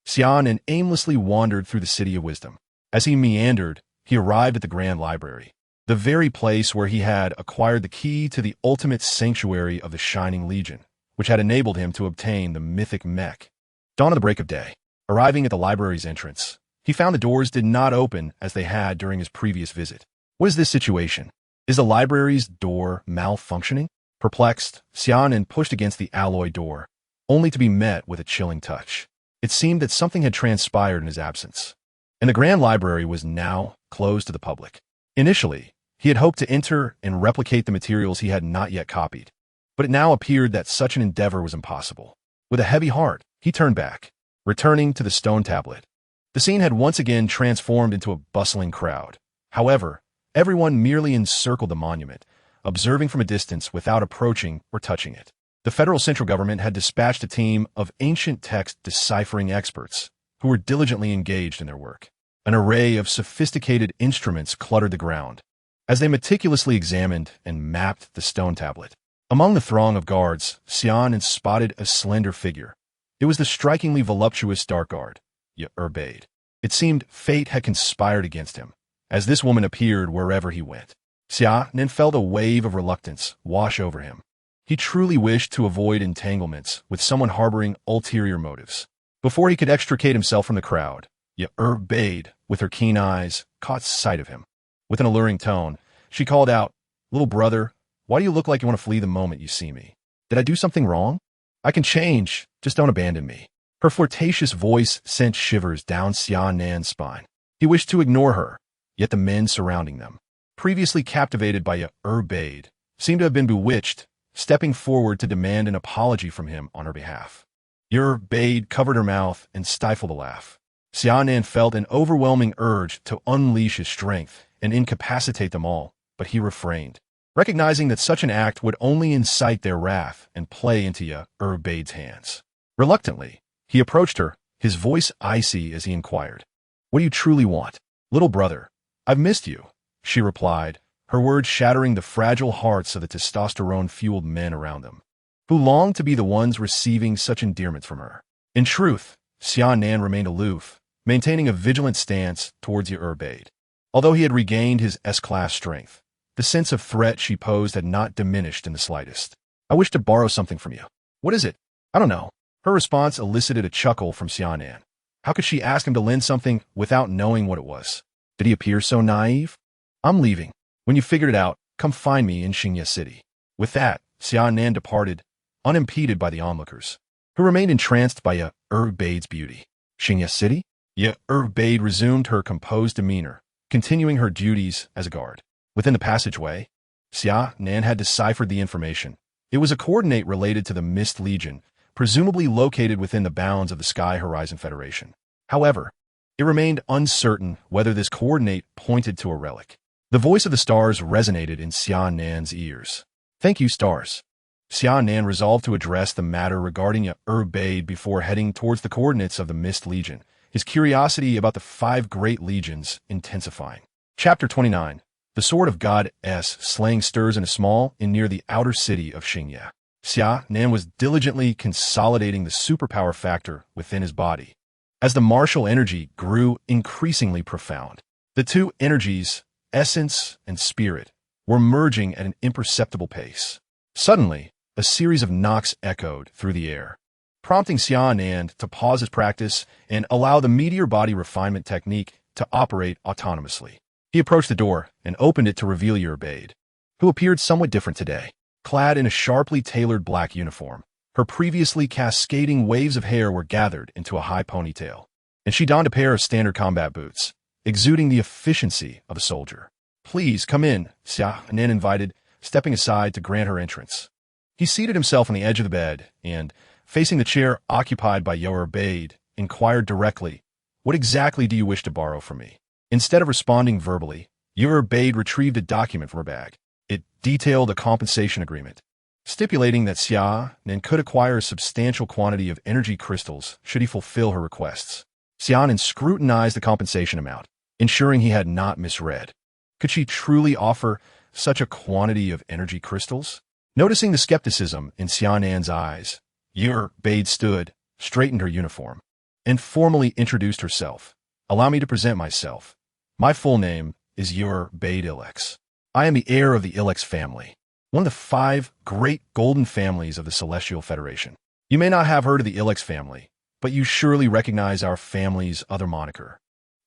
Xia Nan aimlessly wandered through the City of Wisdom. As he meandered, he arrived at the Grand Library, the very place where he had acquired the key to the ultimate sanctuary of the Shining Legion, which had enabled him to obtain the mythic mech. Dawn of the break of day. Arriving at the library's entrance, he found the doors did not open as they had during his previous visit. What is this situation? Is the library's door malfunctioning? Perplexed, Xia Nan pushed against the alloy door, only to be met with a chilling touch. It seemed that something had transpired in his absence, and the Grand Library was now closed to the public. Initially, he had hoped to enter and replicate the materials he had not yet copied, but it now appeared that such an endeavor was impossible. With a heavy heart, he turned back, returning to the stone tablet. The scene had once again transformed into a bustling crowd. However, everyone merely encircled the monument, observing from a distance without approaching or touching it. The federal central government had dispatched a team of ancient text deciphering experts who were diligently engaged in their work. An array of sophisticated instruments cluttered the ground as they meticulously examined and mapped the stone tablet. Among the throng of guards, Xia Nan spotted a slender figure. It was the strikingly voluptuous dark guard, Xia. It seemed fate had conspired against him, as this woman appeared wherever he went. Xia Nan felt a wave of reluctance wash over him. He truly wished to avoid entanglements with someone harboring ulterior motives. Before he could extricate himself from the crowd, Xia, with her keen eyes, caught sight of him. With an alluring tone, she called out, "Little brother, why do you look like you want to flee the moment you see me? Did I do something wrong? I can change, just don't abandon me." Her flirtatious voice sent shivers down Xia Nan's spine. He wished to ignore her, yet the men surrounding them, previously captivated by Xia, seemed to have been bewitched, stepping forward to demand an apology from him on her behalf. Xia covered her mouth and stifled a laugh. Xia Nan felt an overwhelming urge to unleash his strength and incapacitate them all, but he refrained, recognizing that such an act would only incite their wrath and play into Xia hands. Reluctantly, he approached her, his voice icy as he inquired, "What do you truly want?" "Little brother, I've missed you," she replied, her words shattering the fragile hearts of the testosterone-fueled men around them, who longed to be the ones receiving such endearments from her. In truth, Xia Nan remained aloof, maintaining a vigilant stance towards Xia. Although he had regained his S-class strength, the sense of threat she posed had not diminished in the slightest. "I wish to borrow something from you." "What is it?" "I don't know." Her response elicited a chuckle from Xia Nan. How could she ask him to lend something without knowing what it was? Did he appear so naive? "I'm leaving. When you figured it out, come find me in Xia City." With that, Xia Nan departed, unimpeded by the onlookers, who remained entranced by Xia beauty. Xia City? Xia resumed her composed demeanor, continuing her duties as a guard. Within the passageway, Xia Nan had deciphered the information. It was a coordinate related to the Mist Legion, presumably located within the bounds of the Sky Horizon Federation. However, it remained uncertain whether this coordinate pointed to a relic. The voice of the stars resonated in Xia Nan's ears. "Thank you, stars." Xia Nan resolved to address the matter regarding Xia before heading towards the coordinates of the Mist Legion, his curiosity about the 5 great legions intensifying. Chapter 29. The Sword of God S. Slaying stirs in a small and near the outer city of Xingye. Xia Nan was diligently consolidating the superpower factor within his body. As the martial energy grew increasingly profound, the two energies, essence and spirit, were merging at an imperceptible pace. Suddenly, a series of knocks echoed through the air, prompting Xia Nan to pause his practice and allow the meteor body refinement technique to operate autonomously. He approached the door and opened it to reveal Xia, who appeared somewhat different today. Clad in a sharply tailored black uniform, her previously cascading waves of hair were gathered into a high ponytail, and she donned a pair of standard combat boots, exuding the efficiency of a soldier. "Please come in," Xia Nan invited, stepping aside to grant her entrance. He seated himself on the edge of the bed and, facing the chair occupied by Xia, inquired directly, "What exactly do you wish to borrow from me?" Instead of responding verbally, Xia retrieved a document from her bag. It detailed a compensation agreement, stipulating that Xia Nan could acquire a substantial quantity of energy crystals should he fulfill her requests. Xia Nan scrutinized the compensation amount, ensuring he had not misread. Could she truly offer such a quantity of energy crystals? Noticing the skepticism in Xia Nan's eyes, Xia stood, straightened her uniform, and formally introduced herself. "Allow me to present myself. My full name is Xia Ilex. I am the heir of the Ilex family, one of the 5 great golden families of the Celestial Federation. You may not have heard of the Ilex family, but you surely recognize our family's other moniker.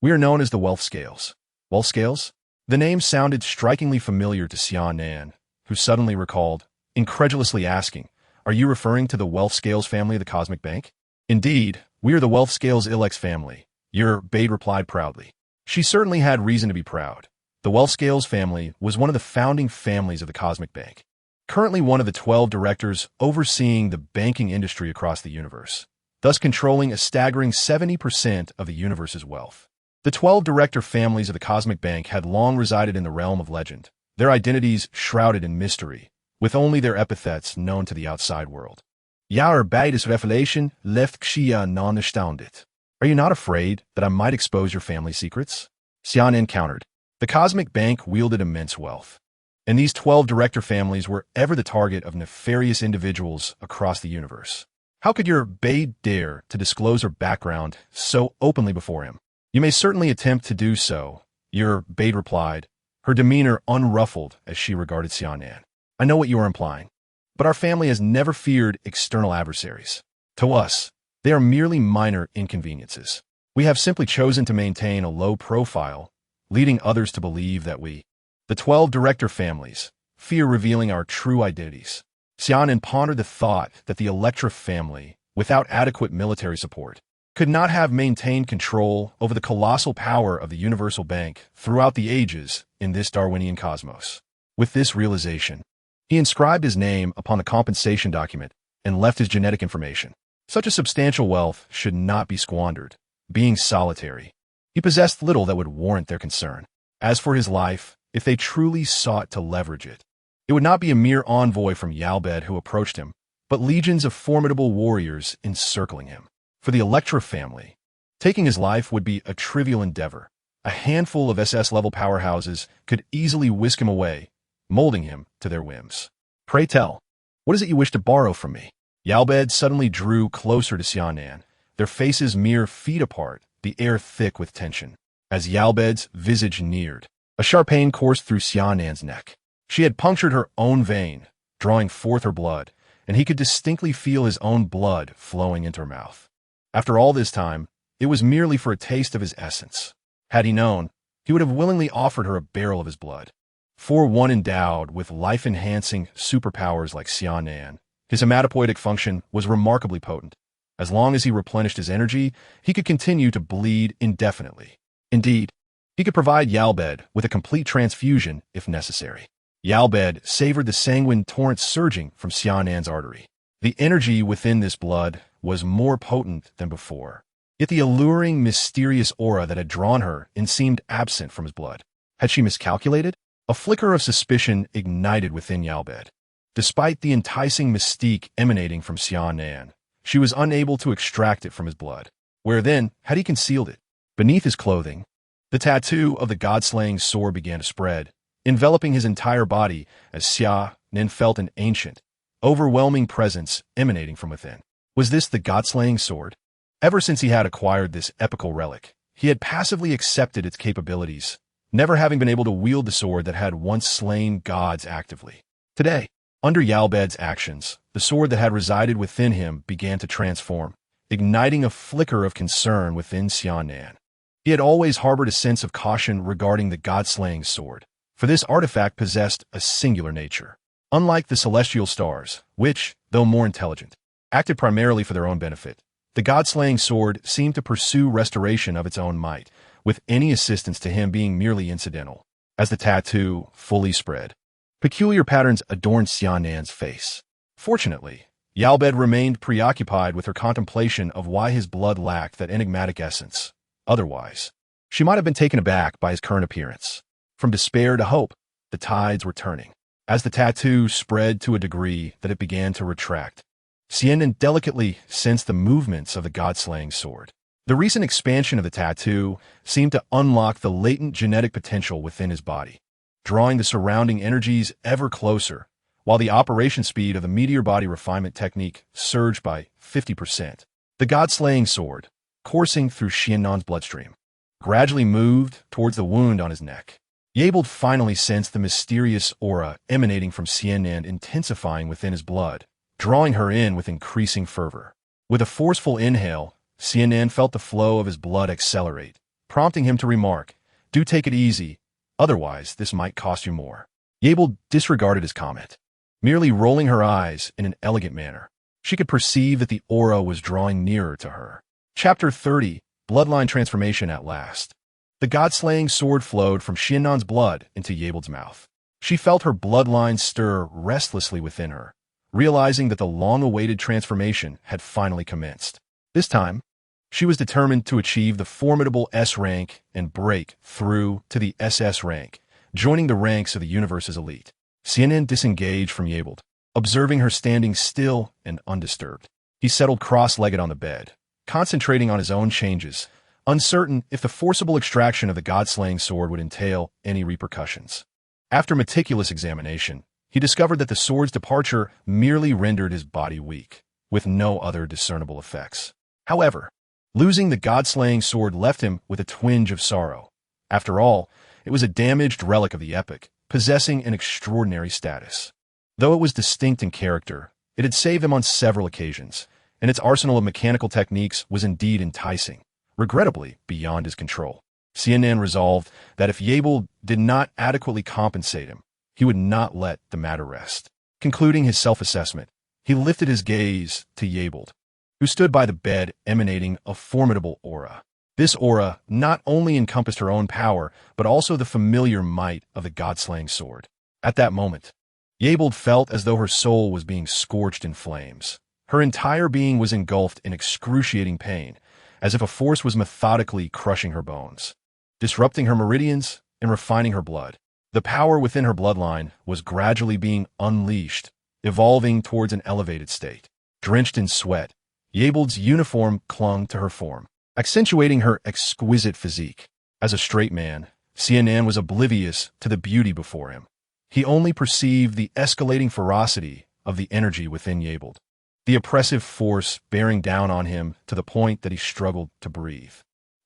We are known as the Wealth Scales." Wealth Scales? The name sounded strikingly familiar to Xia Nan, who suddenly recalled, incredulously asking, "Are you referring to the Wealth Scales family of the Cosmic Bank?" "Indeed, we are the Wealth Scales Ilex family," your Bade replied proudly. She certainly had reason to be proud. The Wealth Scales family was one of the founding families of the Cosmic Bank, currently one of the 12 directors overseeing the banking industry across the universe, thus controlling a staggering 70% of the universe's wealth. The 12 director families of the Cosmic Bank had long resided in the realm of legend, their identities shrouded in mystery, with only their epithets known to the outside world. "Jouw beides revelation left Xia Nan astounded." "Are you not afraid that I might expose your family secrets?" Xia Nan countered. The Cosmic Bank wielded immense wealth, and these 12 director families were ever the target of nefarious individuals across the universe. How could your Bade dare to disclose her background so openly before him? "You may certainly attempt to do so," your Bade replied, her demeanor unruffled as she regarded Xia Nan. "I know what you are implying, but our family has never feared external adversaries. To us, they are merely minor inconveniences. We have simply chosen to maintain a low profile, leading others to believe that we, the 12 director families, fear revealing our true identities." Xia Nan pondered the thought that the Electra family, without adequate military support, could not have maintained control over the colossal power of the Universal Bank throughout the ages in this Darwinian cosmos. With this realization, he inscribed his name upon the compensation document and left his genetic information. Such a substantial wealth should not be squandered. Being solitary, he possessed little that would warrant their concern. As for his life, if they truly sought to leverage it, it would not be a mere envoy from Yalbed who approached him, but legions of formidable warriors encircling him. For the Electra family, taking his life would be a trivial endeavor. A handful of SS-level powerhouses could easily whisk him away, molding him to their whims. "Pray tell, what is it you wish to borrow from me?" Yalbed suddenly drew closer to Xia Nan, their faces mere feet apart, the air thick with tension. As Yalbed's visage neared, a sharp pain coursed through Xia Nan's neck. She had punctured her own vein, drawing forth her blood, and he could distinctly feel his own blood flowing into her mouth. After all this time, it was merely for a taste of his essence. Had he known, he would have willingly offered her a barrel of his blood. For one endowed with life-enhancing superpowers like Xia Nan, his hematopoietic function was remarkably potent. As long as he replenished his energy, he could continue to bleed indefinitely. Indeed, he could provide Yalbed with a complete transfusion if necessary. Yalbed savored the sanguine torrent surging from Xia Nan's artery. The energy within this blood was more potent than before. Yet the alluring, mysterious aura that had drawn her in seemed absent from his blood. Had she miscalculated? A flicker of suspicion ignited within Yalbed. Despite the enticing mystique emanating from Xia Nan, she was unable to extract it from his blood. Where then had he concealed it? Beneath his clothing, the tattoo of the god-slaying sword began to spread, enveloping his entire body as Xia Nan felt an ancient, overwhelming presence emanating from within. Was this the god-slaying sword? Ever since he had acquired this epical relic, he had passively accepted its capabilities, never having been able to wield the sword that had once slain gods actively. Today, under Yalbed's actions, the sword that had resided within him began to transform, igniting a flicker of concern within Xia Nan. He had always harbored a sense of caution regarding the god-slaying sword, for this artifact possessed a singular nature. Unlike the celestial stars, which, though more intelligent, acted primarily for their own benefit, the god-slaying sword seemed to pursue restoration of its own might, with any assistance to him being merely incidental. As the tattoo fully spread, peculiar patterns adorned Xia Nan's face. Fortunately, Yalbed remained preoccupied with her contemplation of why his blood lacked that enigmatic essence. Otherwise, she might have been taken aback by his current appearance. From despair to hope, the tides were turning. As the tattoo spread to a degree that it began to retract, Xia Nan delicately sensed the movements of the god-slaying sword. The recent expansion of the tattoo seemed to unlock the latent genetic potential within his body, drawing the surrounding energies ever closer, while the operation speed of the meteor body refinement technique surged by 50%. The god-slaying sword, coursing through Xia Nan's bloodstream, gradually moved towards the wound on his neck. Yalbed finally sensed the mysterious aura emanating from Xia Nan intensifying within his blood, drawing her in with increasing fervor. With a forceful inhale, Xia Nan felt the flow of his blood accelerate, prompting him to remark, "Do take it easy, otherwise this might cost you more." Yalbed disregarded his comment. merely rolling her eyes in an elegant manner. She could perceive that the aura was drawing nearer to her. Chapter 30, Bloodline Transformation at Last. The god-slaying sword flowed from Xia Nan's blood into Yabeld's mouth. She felt her bloodline stir restlessly within her, realizing that the long-awaited transformation had finally commenced. This time, she was determined to achieve the formidable S rank and break through to the SS rank, joining the ranks of the universe's elite. Xia Nan disengaged from Yabeld, observing her standing still and undisturbed. He settled cross-legged on the bed, concentrating on his own changes, uncertain if the forcible extraction of the god-slaying sword would entail any repercussions. After meticulous examination, he discovered that the sword's departure merely rendered his body weak, with no other discernible effects. However, losing the god-slaying sword left him with a twinge of sorrow. After all, it was a damaged relic of the epic, possessing an extraordinary status. Though it was distinct in character, it had saved him on several occasions, and its arsenal of mechanical techniques was indeed enticing, regrettably beyond his control. Xia Nan resolved that if Yabeld did not adequately compensate him, he would not let the matter rest. Concluding his self-assessment, he lifted his gaze to Yabeld, who stood by the bed emanating a formidable aura. This aura not only encompassed her own power, but also the familiar might of the god-slaying sword. At that moment, Yabeld felt as though her soul was being scorched in flames. Her entire being was engulfed in excruciating pain, as if a force was methodically crushing her bones, disrupting her meridians and refining her blood. The power within her bloodline was gradually being unleashed, evolving towards an elevated state. Drenched in sweat, Yabeld's uniform clung to her form, accentuating her exquisite physique. As a straight man, Xia Nan was oblivious to the beauty before him. He only perceived the escalating ferocity of the energy within Yabeld, the oppressive force bearing down on him to the point that he struggled to breathe.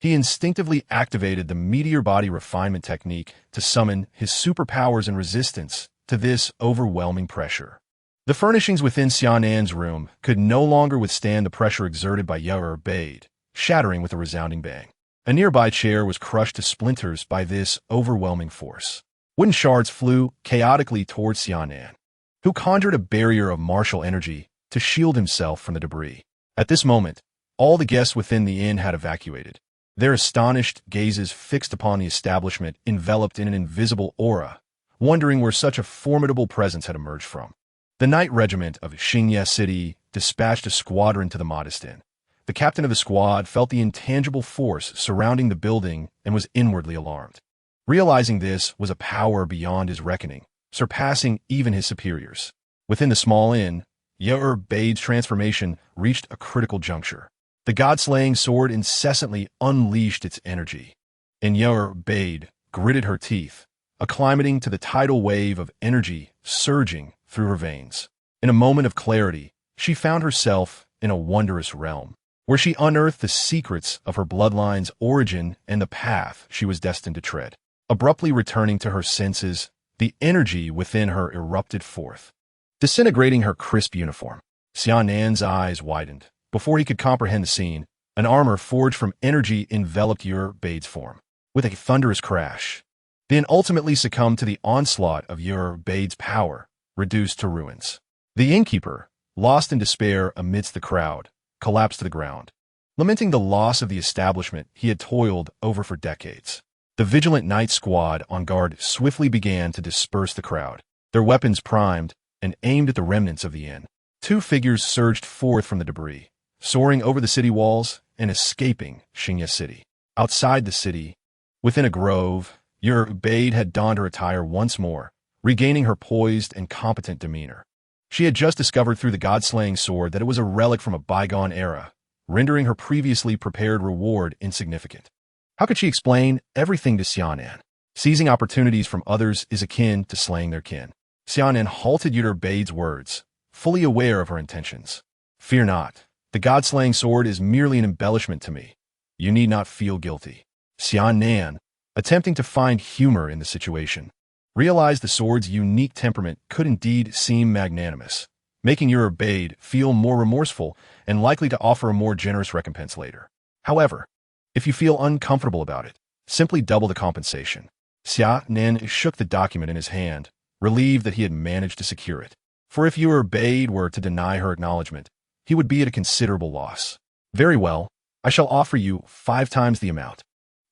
He instinctively activated the meteor body refinement technique to summon his superpowers and resistance to this overwhelming pressure. The furnishings within Xia Nan's room could no longer withstand the pressure exerted by Bade, shattering with a resounding bang. A nearby chair was crushed to splinters by this overwhelming force. Wooden shards flew chaotically towards Xia Nan, who conjured a barrier of martial energy to shield himself from the debris. At this moment, all the guests within the inn had evacuated, their astonished gazes fixed upon the establishment enveloped in an invisible aura, wondering where such a formidable presence had emerged from. The Night Regiment of Xia City dispatched a squadron to the modest inn. The captain of the squad felt the intangible force surrounding the building and was inwardly alarmed. Realizing this was a power beyond his reckoning, surpassing even his superiors. Within the small inn, Bade's transformation reached a critical juncture. The god-slaying sword incessantly unleashed its energy, and Bade gritted her teeth, acclimating to the tidal wave of energy surging through her veins. In a moment of clarity, she found herself in a wondrous realm, where she unearthed the secrets of her bloodline's origin and the path she was destined to tread. Abruptly returning to her senses, the energy within her erupted forth, disintegrating her crisp uniform. Xia Nan's eyes widened. Before he could comprehend the scene, an armor forged from energy enveloped Bade's form. With a thunderous crash, then ultimately succumbed to the onslaught of Bade's power, reduced to ruins. The innkeeper, lost in despair amidst the crowd, collapsed to the ground, lamenting the loss of the establishment he had toiled over for decades. The vigilant night squad on guard swiftly began to disperse the crowd, their weapons primed and aimed at the remnants of the inn. Two figures surged forth from the debris, soaring over the city walls and escaping Xia City. Outside the city, within a grove, Bade had donned her attire once more, regaining her poised and competent demeanor. She had just discovered through the god-slaying sword that it was a relic from a bygone era, rendering her previously prepared reward insignificant. How could she explain everything to Xia Nan? Seizing opportunities from others is akin to slaying their kin. Xia Nan halted Bade's words, fully aware of her intentions. Fear not. The god-slaying sword is merely an embellishment to me. You need not feel guilty. Xia Nan, attempting to find humor in the situation, realized the sword's unique temperament could indeed seem magnanimous, making Bade feel more remorseful and likely to offer a more generous recompense later. However, if you feel uncomfortable about it, simply double the compensation. Xia Nan shook the document in his hand, relieved that he had managed to secure it. for if Bade were to deny her acknowledgement, he would be at a considerable loss. Very well, I shall offer you 5 times the amount.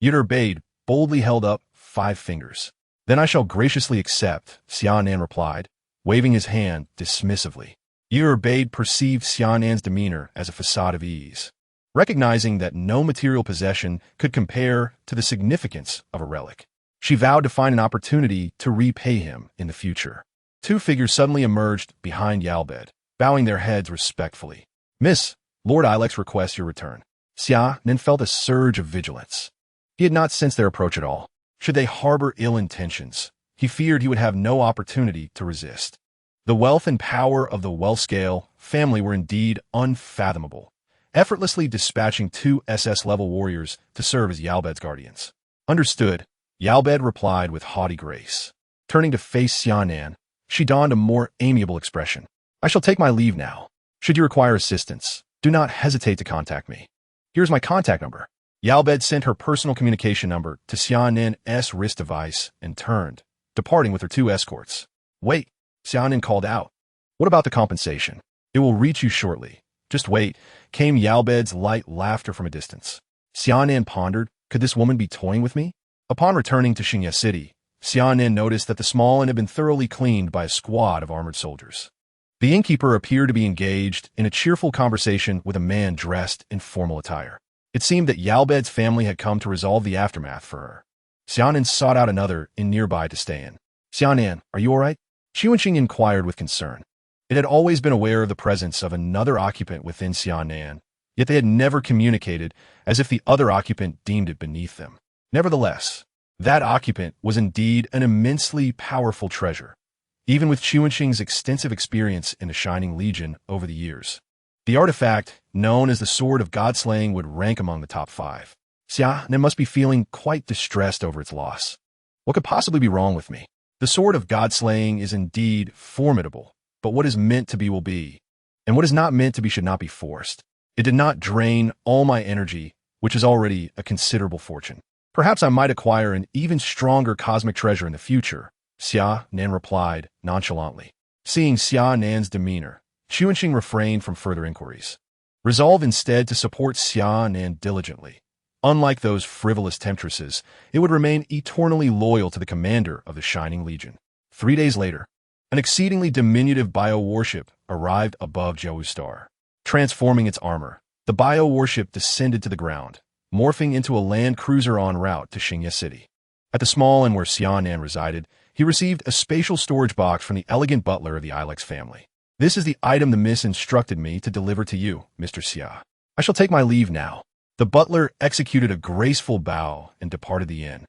Bade boldly held up 5 fingers. Then I shall graciously accept, Xia Nan replied, waving his hand dismissively. Bade perceived Xia Nan's demeanor as a facade of ease, recognizing that no material possession could compare to the significance of a relic. She vowed to find an opportunity to repay him in the future. 2 figures suddenly emerged behind Yalbed, bowing their heads respectfully. Miss, Lord Ilex requests your return. Xia Nan felt a surge of vigilance. He had not sensed their approach at all. Should they harbor ill intentions, he feared he would have no opportunity to resist. The wealth and power of the Wellscale family were indeed unfathomable, effortlessly dispatching 2 SS-level warriors to serve as Yalbed's guardians. Understood, Yalbed replied with haughty grace. Turning to face Xia Nan, she donned a more amiable expression. I shall take my leave now. Should you require assistance, do not hesitate to contact me. Here's my contact number. Yalbed sent her personal communication number to Xia Nan's wrist device and turned, departing with her 2 escorts. Wait, Xia Nan called out. What about the compensation? It will reach you shortly. Just wait, came Yalbed's light laughter from a distance. Xia Nan pondered, could this woman be toying with me? Upon returning to Xia City, Xia Nan noticed that the small inn had been thoroughly cleaned by a squad of armored soldiers. The innkeeper appeared to be engaged in a cheerful conversation with a man dressed in formal attire. It seemed that Yalbed's family had come to resolve the aftermath for her. Xia Nan sought out another inn nearby to stay in. Xia Nan, are you all right? Qiwenqing inquired with concern. It had always been aware of the presence of another occupant within Xia Nan, yet they had never communicated, as if the other occupant deemed it beneath them. Nevertheless, that occupant was indeed an immensely powerful treasure, even with Qiwenqing's extensive experience in the Shining Legion over the years. The artifact, known as the Sword of Godslaying, would rank among the top 5. Xia Nan must be feeling quite distressed over its loss. What could possibly be wrong with me? The Sword of Godslaying is indeed formidable, but what is meant to be will be, and what is not meant to be should not be forced. It did not drain all my energy, which is already a considerable fortune. Perhaps I might acquire an even stronger cosmic treasure in the future, Xia Nan replied nonchalantly. Seeing Xia Nan's demeanor, Qiwenqing refrained from further inquiries. Resolved instead to support Xia Nan diligently. Unlike those frivolous temptresses, it would remain eternally loyal to the commander of the Shining Legion. 3 days later, an exceedingly diminutive bio-warship arrived above Jiawu Star. Transforming its armor, the bio-warship descended to the ground, morphing into a land cruiser en route to Xia City. At the small inn where Xia Nan resided, he received a spatial storage box from the elegant butler of the Ilex family. This is the item the miss instructed me to deliver to you, Mr. Xia. I shall take my leave now. The butler executed a graceful bow and departed the inn.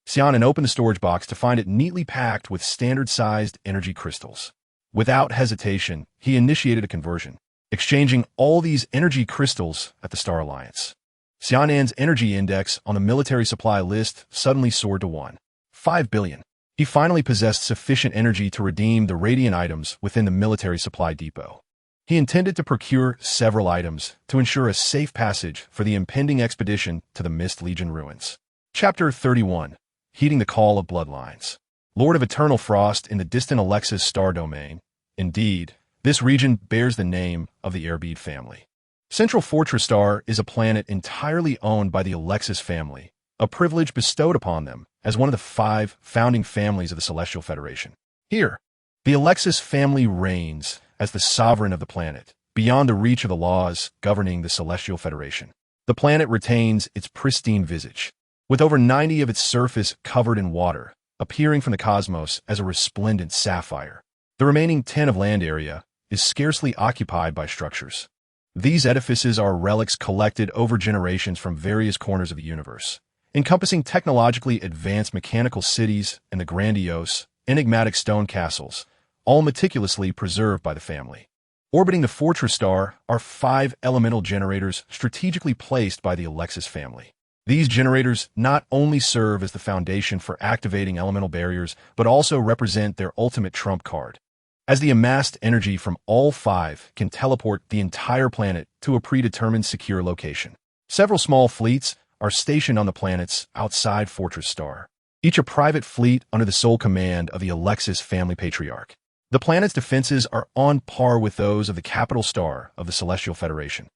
Xia Nan opened the storage box to find it neatly packed with standard-sized energy crystals. Without hesitation, he initiated a conversion, exchanging all these energy crystals at the Star Alliance. Xia Nan's energy index on the military supply list suddenly soared to 1.5 billion. He finally possessed sufficient energy to redeem the radiant items within the military supply depot. He intended to procure several items to ensure a safe passage for the impending expedition to the Mist Legion ruins. Chapter 31. Heeding the Call of Bloodlines. Lord of Eternal Frost in the distant Alexis star domain. Indeed, this region bears the name of the Airbede family. Central Fortress Star is a planet entirely owned by the Alexis family, a privilege bestowed upon them as one of the 5 founding families of the Celestial Federation. Here, the Alexis family reigns as the sovereign of the planet, beyond the reach of the laws governing the Celestial Federation. The planet retains its pristine visage, with over 90 of its surface covered in water, appearing from the cosmos as a resplendent sapphire. The remaining 10 of land area is scarcely occupied by structures. These edifices are relics collected over generations from various corners of the universe, encompassing technologically advanced mechanical cities and the grandiose, enigmatic stone castles, all meticulously preserved by the family. Orbiting the Fortress Star are 5 elemental generators strategically placed by the Alexis family. These generators not only serve as the foundation for activating elemental barriers, but also represent their ultimate trump card, as the amassed energy from all 5 can teleport the entire planet to a predetermined secure location. Several small fleets are stationed on the planets outside Fortress Star, each a private fleet under the sole command of the Alexis family patriarch. The planet's defenses are on par with those of the capital star of the Celestial Federation,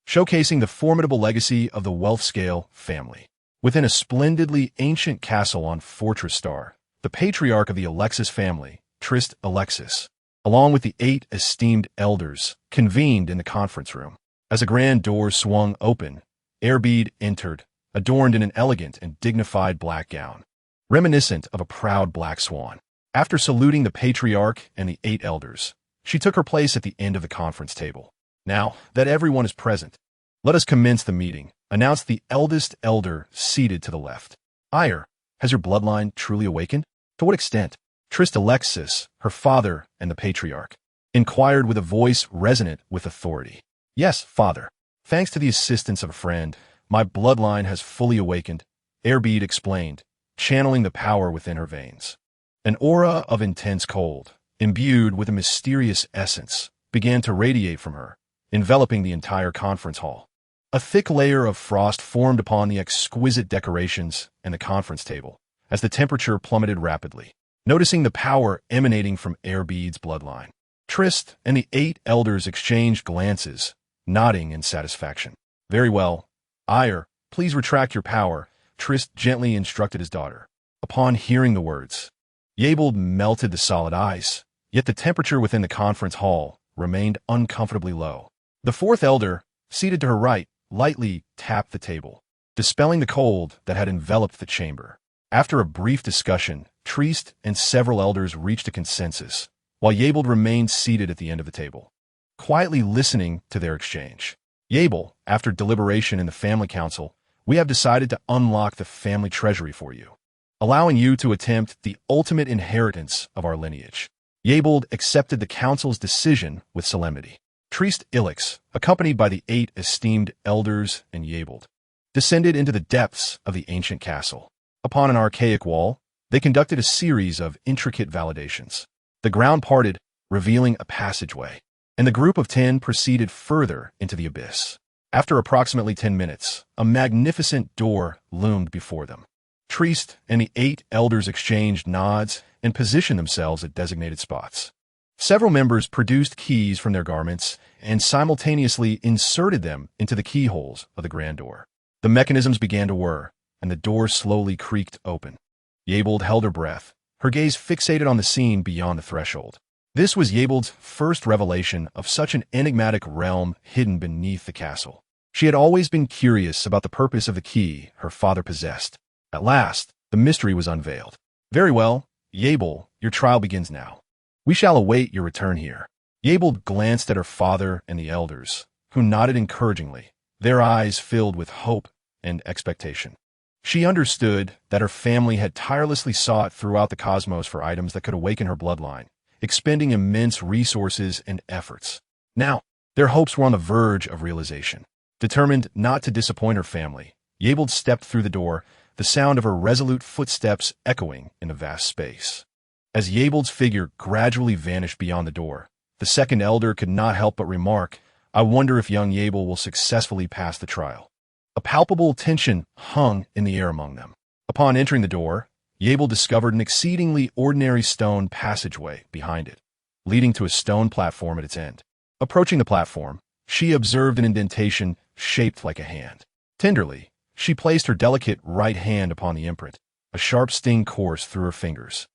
showcasing the formidable legacy of the wealth-scale family. Within a splendidly ancient castle on Fortress Star, the patriarch of the Alexis family, Trist Alexis, along with the 8 esteemed elders, convened in the conference room. As a grand door swung open, Airbede entered, adorned in an elegant and dignified black gown, reminiscent of a proud black swan. After saluting the patriarch and the 8 elders, she took her place at the end of the conference table. "Now that everyone is present, let us commence the meeting," announced the eldest elder seated to the left. "Ire, has your bloodline truly awakened? To what extent?" Trist Alexis, her father and the patriarch, inquired with a voice resonant with authority. "Yes, father. Thanks to the assistance of a friend, my bloodline has fully awakened," Airbede explained, channeling the power within her veins. An aura of intense cold, imbued with a mysterious essence, began to radiate from her, enveloping the entire conference hall. A thick layer of frost formed upon the exquisite decorations and the conference table, as the temperature plummeted rapidly. Noticing the power emanating from Airbede's bloodline, Trist and the 8 elders exchanged glances, nodding in satisfaction. "Very well. Ire, please retract your power," Trist gently instructed his daughter. Upon hearing the words, Yabeld melted the solid ice, yet the temperature within the conference hall remained uncomfortably low. The 4th elder, seated to her right, lightly tapped the table, dispelling the cold that had enveloped the chamber. After a brief discussion, Trist and several elders reached a consensus, while Yabeld remained seated at the end of the table, quietly listening to their exchange. "Yabeld, after deliberation in the family council, we have decided to unlock the family treasury for you, allowing you to attempt the ultimate inheritance of our lineage." Yabeld accepted the council's decision with solemnity. Trist Ilix, accompanied by the 8 esteemed elders and Yabeld, descended into the depths of the ancient castle. Upon an archaic wall, they conducted a series of intricate validations. The ground parted, revealing a passageway, and the group of 10 proceeded further into the abyss. After approximately 10 minutes, a magnificent door loomed before them. Trist and the 8 elders exchanged nods and positioned themselves at designated spots. Several members produced keys from their garments and simultaneously inserted them into the keyholes of the grand door. The mechanisms began to whir, and the door slowly creaked open. Yabeld held her breath, her gaze fixated on the scene beyond the threshold. This was Yabeld's first revelation of such an enigmatic realm hidden beneath the castle. She had always been curious about the purpose of the key her father possessed. At last, the mystery was unveiled. "Very well, Yabeld, your trial begins now. We shall await your return here." Yabeld glanced at her father and the elders, who nodded encouragingly, their eyes filled with hope and expectation. She understood that her family had tirelessly sought throughout the cosmos for items that could awaken her bloodline, expending immense resources and efforts. Now, their hopes were on the verge of realization. Determined not to disappoint her family, Yabeld stepped through the door, the sound of her resolute footsteps echoing in the vast space. As Yabeld's figure gradually vanished beyond the door, the 2nd elder could not help but remark, "I wonder if young Yabeld will successfully pass the trial." A palpable tension hung in the air among them. Upon entering the door, Yabeld discovered an exceedingly ordinary stone passageway behind it, leading to a stone platform at its end. Approaching the platform, she observed an indentation shaped like a hand. Tenderly, she placed her delicate right hand upon the imprint. A sharp sting coursed through her fingers,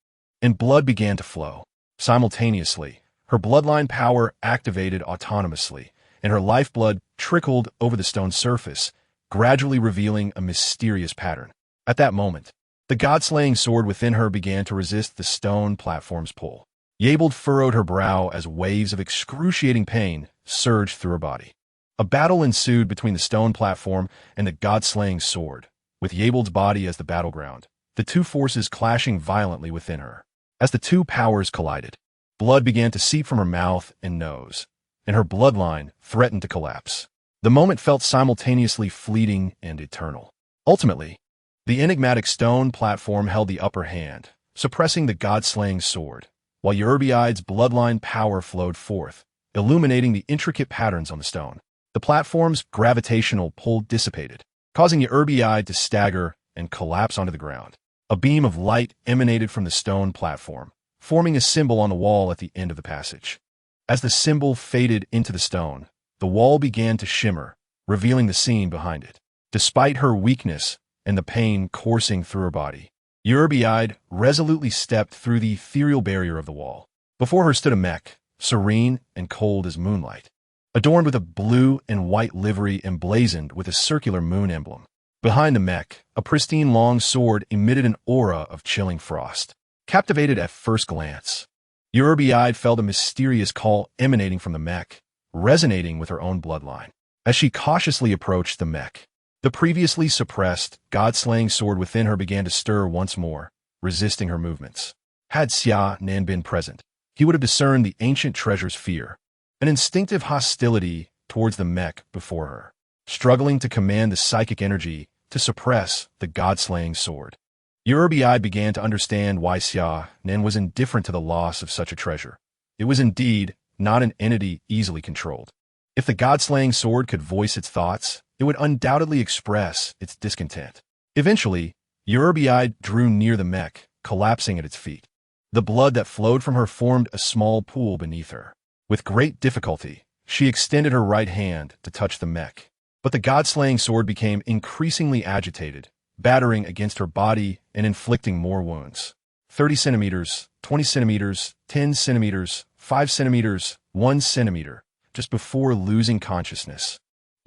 and blood began to flow. Simultaneously, her bloodline power activated autonomously, and her lifeblood trickled over the stone surface, gradually revealing a mysterious pattern. At that moment, the god-slaying sword within her began to resist the stone platform's pull. Yabeld furrowed her brow as waves of excruciating pain surged through her body. A battle ensued between the stone platform and the god-slaying sword, with Yabeld's body as the battleground, the two forces clashing violently within her. As the two powers collided, blood began to seep from her mouth and nose, and her bloodline threatened to collapse. The moment felt simultaneously fleeting and eternal. Ultimately, the enigmatic stone platform held the upper hand, suppressing the god-slaying sword, while Eurybide's bloodline power flowed forth, illuminating the intricate patterns on the stone. The platform's gravitational pull dissipated, causing Eurbide to stagger and collapse onto the ground. A beam of light emanated from the stone platform, forming a symbol on the wall at the end of the passage. As the symbol faded into the stone, the wall began to shimmer, revealing the scene behind it. Despite her weakness and the pain coursing through her body, Urbiide resolutely stepped through the ethereal barrier of the wall. Before her stood a mech, serene and cold as moonlight, adorned with a blue and white livery emblazoned with a circular moon emblem. Behind the mech, a pristine long sword emitted an aura of chilling frost. Captivated at first glance, Urbiide felt a mysterious call emanating from the mech, resonating with her own bloodline. As she cautiously approached the mech, the previously suppressed, god-slaying sword within her began to stir once more, resisting her movements. Had Xia Nan been present, he would have discerned the ancient treasure's fear, an instinctive hostility towards the mech before her, struggling to command the psychic energy to suppress the god-slaying sword. Urbiide began to understand why Xia Nan was indifferent to the loss of such a treasure. It was indeed not an entity easily controlled. If the god-slaying sword could voice its thoughts, it would undoubtedly express its discontent. Eventually, Urbiide drew near the mech, collapsing at its feet. The blood that flowed from her formed a small pool beneath her. With great difficulty, she extended her right hand to touch the mech, but the god-slaying sword became increasingly agitated, battering against her body and inflicting more wounds. 30 centimeters, 20 centimeters, 10 centimeters, 5 centimeters, 1 centimeter, just before losing consciousness.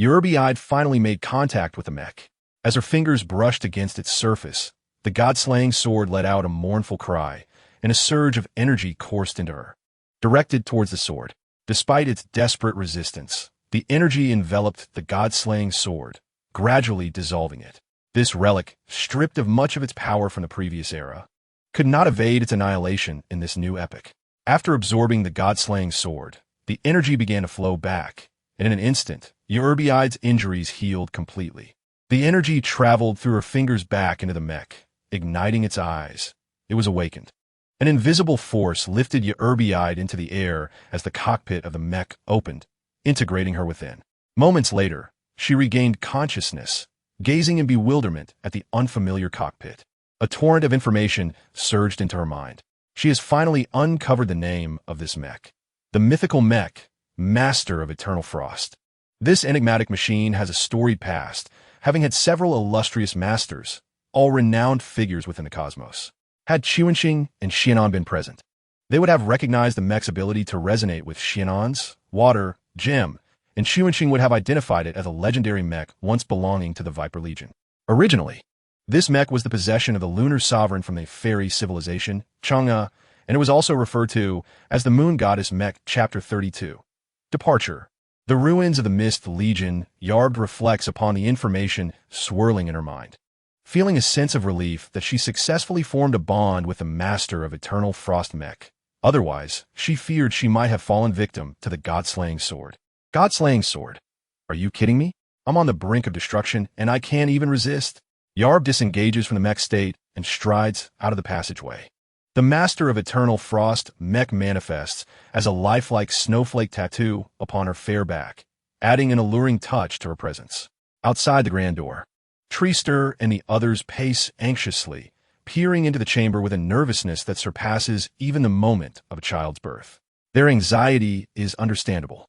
Urbiide finally made contact with the mech. As her fingers brushed against its surface, the god-slaying sword let out a mournful cry, and a surge of energy coursed into her, directed towards the sword. Despite its desperate resistance, the energy enveloped the god-slaying sword, gradually dissolving it. This relic, stripped of much of its power from the previous era, could not evade its annihilation in this new epoch. After absorbing the god-slaying sword, the energy began to flow back, and in an instant, Urbiide's injuries healed completely. The energy traveled through her fingers back into the mech, igniting its eyes. It was awakened. An invisible force lifted Urbiide into the air as the cockpit of the mech opened, integrating her within. Moments later, she regained consciousness, gazing in bewilderment at the unfamiliar cockpit. A torrent of information surged into her mind. She has finally uncovered the name of this mech. The mythical mech, master of eternal frost. This enigmatic machine has a storied past, having had several illustrious masters, all renowned figures within the cosmos. Had Qianxing and Xia Nan been present, they would have recognized the mech's ability to resonate with Xia Nan's water gem, and Qianxing would have identified it as a legendary mech once belonging to the Viper Legion. Originally, this mech was the possession of the lunar sovereign from the fairy civilization, Chang'e, and it was also referred to as the Moon Goddess Mech Chapter 32. Departure. The ruins of the Mist Legion. Yarb reflects upon the information swirling in her mind, feeling a sense of relief that she successfully formed a bond with the master of Eternal Frost Mech. Otherwise, she feared she might have fallen victim to the God-slaying sword. God-slaying sword? Are you kidding me? I'm on the brink of destruction, and I can't even resist. Yarb disengages from the mech state and strides out of the passageway. The master of Eternal Frost Mech manifests as a lifelike snowflake tattoo upon her fair back, adding an alluring touch to her presence. Outside the grand door, Treester and the others pace anxiously, peering into the chamber with a nervousness that surpasses even the moment of a child's birth. Their anxiety is understandable.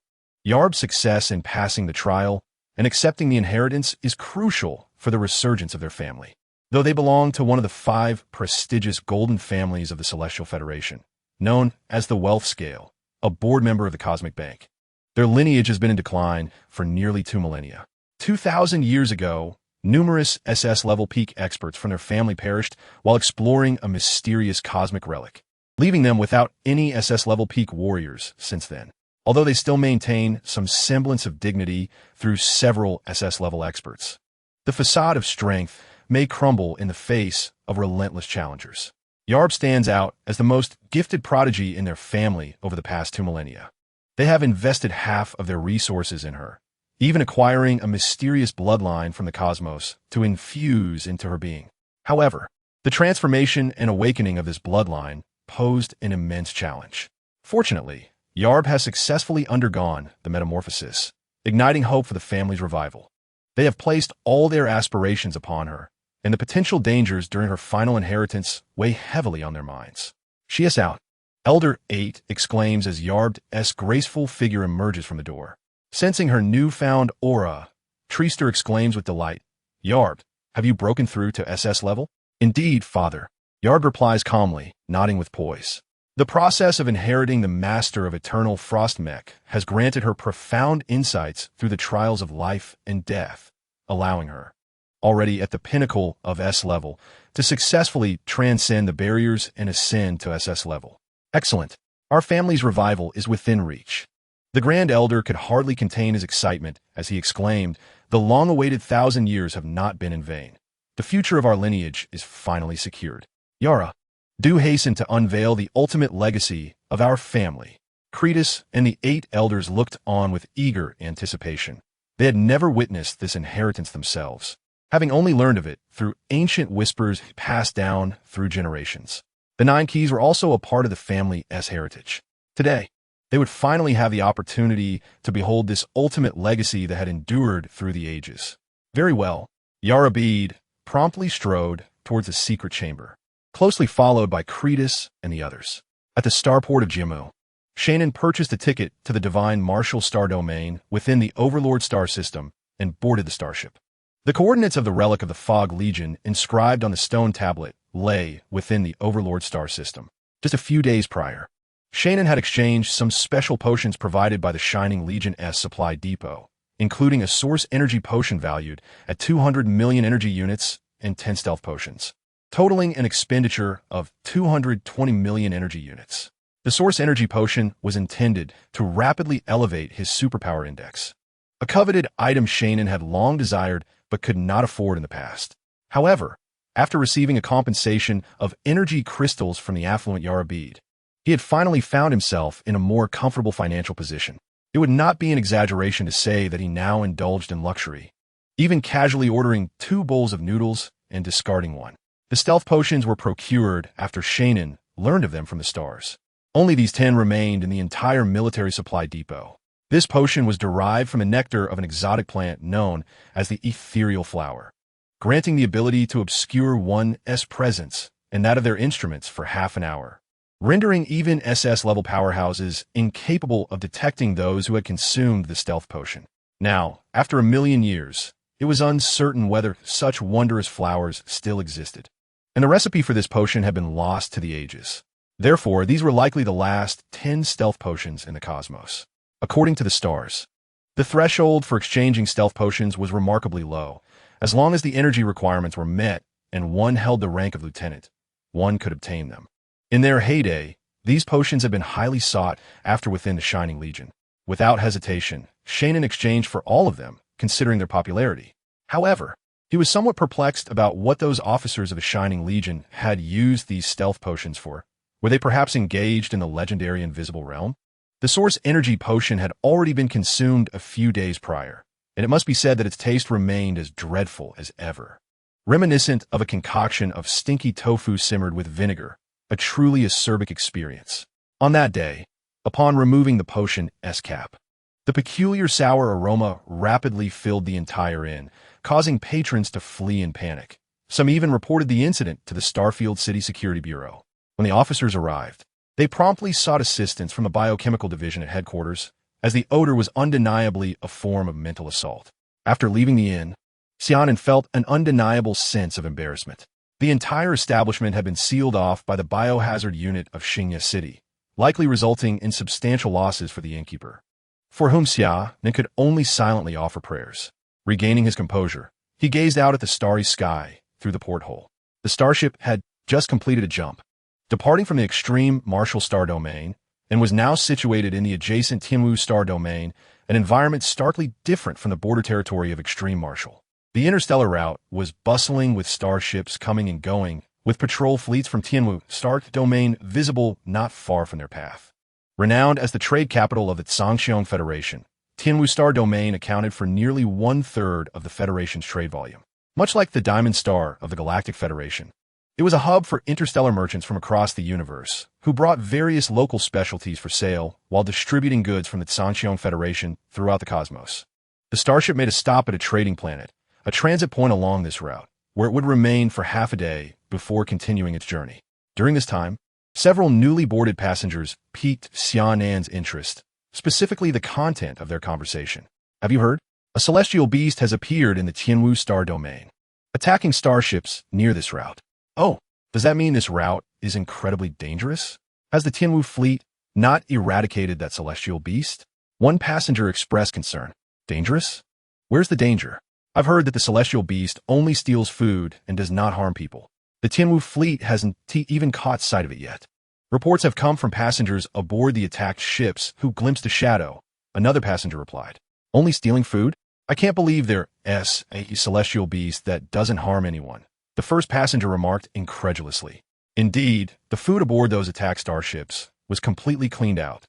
Yarb's success in passing the trial and accepting the inheritance is crucial for the resurgence of their family. Though they belong to one of the 5 prestigious golden families of the Celestial Federation, known as the Wealth Scale, a board member of the Cosmic Bank. Their lineage has been in decline for nearly 2 millennia. 2,000 years ago, numerous SS-level peak experts from their family perished while exploring a mysterious cosmic relic, leaving them without any SS-level peak warriors since then. Although they still maintain some semblance of dignity through several SS-level experts, the facade of strength may crumble in the face of relentless challengers. Yarb stands out as the most gifted prodigy in their family over the past 2 millennia. They have invested half of their resources in her, even acquiring a mysterious bloodline from the cosmos to infuse into her being. However, the transformation and awakening of this bloodline posed an immense challenge. Fortunately, Yarb has successfully undergone the metamorphosis, igniting hope for the family's revival. They have placed all their aspirations upon her, and the potential dangers during her final inheritance weigh heavily on their minds. She is out. Elder 8 exclaims as Yarb's graceful figure emerges from the door. Sensing her newfound aura, Treaster exclaims with delight, "Yarb, have you broken through to SS level?" "Indeed, father," Yarb replies calmly, nodding with poise. The process of inheriting the master of eternal frost mech has granted her profound insights through the trials of life and death, allowing her, already at the pinnacle of S level, to successfully transcend the barriers and ascend to SS level. Excellent. Our family's revival is within reach. The Grand Elder could hardly contain his excitement as he exclaimed, "The long-awaited 1,000 years have not been in vain. The future of our lineage is finally secured. Yara, do hasten to unveil the ultimate legacy of our family." Cretus and the 8 elders looked on with eager anticipation. They had never witnessed this inheritance themselves, having only learned of it through ancient whispers passed down through generations. The 9 keys were also a part of the family's heritage. Today, they would finally have the opportunity to behold this ultimate legacy that had endured through the ages. Very well, Yara Bede promptly strode towards the secret chamber, closely followed by Cretus and the others. At the starport of Jimu, Xia Nan purchased a ticket to the Divine Martial Star Domain within the Overlord Star System and boarded the starship. The coordinates of the Relic of the Fog Legion inscribed on the stone tablet lay within the Overlord Star System. Just a few days prior, Xia Nan had exchanged some special potions provided by the Shining Legion's supply depot, including a source energy potion valued at 200 million energy units and 10 stealth potions, totaling an expenditure of 220 million energy units. The source energy potion was intended to rapidly elevate his superpower index, a coveted item Xia Nan had long desired but could not afford in the past. However, after receiving a compensation of energy crystals from the affluent Yara Bede, he had finally found himself in a more comfortable financial position. It would not be an exaggeration to say that he now indulged in luxury, even casually ordering 2 bowls of noodles and discarding one. The stealth potions were procured after Xia Nan learned of them from the stars. Only these 10 remained in the entire military supply depot. This potion was derived from the nectar of an exotic plant known as the ethereal flower, granting the ability to obscure one's presence and that of their instruments for half an hour, rendering even SS-level powerhouses incapable of detecting those who had consumed the stealth potion. Now, after 1,000,000 years, it was uncertain whether such wondrous flowers still existed, and the recipe for this potion had been lost to the ages. Therefore, these were likely the last 10 stealth potions in the cosmos. According to the stars, the threshold for exchanging stealth potions was remarkably low. As long as the energy requirements were met and one held the rank of lieutenant, one could obtain them. In their heyday, these potions had been highly sought after within the Shining Legion. Without hesitation, Xia Nan exchanged for all of them, considering their popularity. However, he was somewhat perplexed about what those officers of the Shining Legion had used these stealth potions for. Were they perhaps engaged in the legendary Invisible Realm? The source energy potion had already been consumed a few days prior, and it must be said that its taste remained as dreadful as ever, reminiscent of a concoction of stinky tofu simmered with vinegar, a truly acerbic experience. On that day, upon removing the potion's cap, the peculiar sour aroma rapidly filled the entire inn, causing patrons to flee in panic. Some even reported the incident to the Starfield City Security Bureau. When the officers arrived, they promptly sought assistance from the biochemical division at headquarters, as the odor was undeniably a form of mental assault. After leaving the inn, Xia Nan felt an undeniable sense of embarrassment. The entire establishment had been sealed off by the biohazard unit of Xingye City, likely resulting in substantial losses for the innkeeper, for whom Xia Nan could only silently offer prayers. Regaining his composure, he gazed out at the starry sky through the porthole. The starship had just completed a jump, departing from the extreme Martial Star Domain, and was now situated in the adjacent Tianwu Star Domain, an environment starkly different from the border territory of Extreme Martial. The interstellar route was bustling with starships coming and going, with patrol fleets from Tianwu Star Domain visible not far from their path. Renowned as the trade capital of the Zhangxiong Federation, Tianwu Star Domain accounted for nearly 1/3 of the Federation's trade volume. Much like the Diamond Star of the Galactic Federation, it was a hub for interstellar merchants from across the universe, who brought various local specialties for sale while distributing goods from the Zhangxiong Federation throughout the cosmos. The starship made a stop at a trading planet, a transit point along this route, where it would remain for half a day before continuing its journey. During this time, Several newly boarded passengers piqued Xia Nan's interest, specifically the content of their conversation. Have you heard? A celestial beast has appeared in the Tianwu star domain, attacking starships near this route. Oh, does that mean this route is incredibly dangerous? Has the Tianwu fleet not eradicated that celestial beast? One passenger expressed concern. Dangerous? Where's the danger? I've heard that the celestial beast only steals food and does not harm people. The Tianwu fleet hasn't even caught sight of it yet. Reports have come from passengers aboard the attacked ships who glimpsed a shadow. Another passenger replied. Only stealing food? I can't believe there's a celestial beast that doesn't harm anyone. The first passenger remarked incredulously. Indeed, the food aboard those attacked starships was completely cleaned out,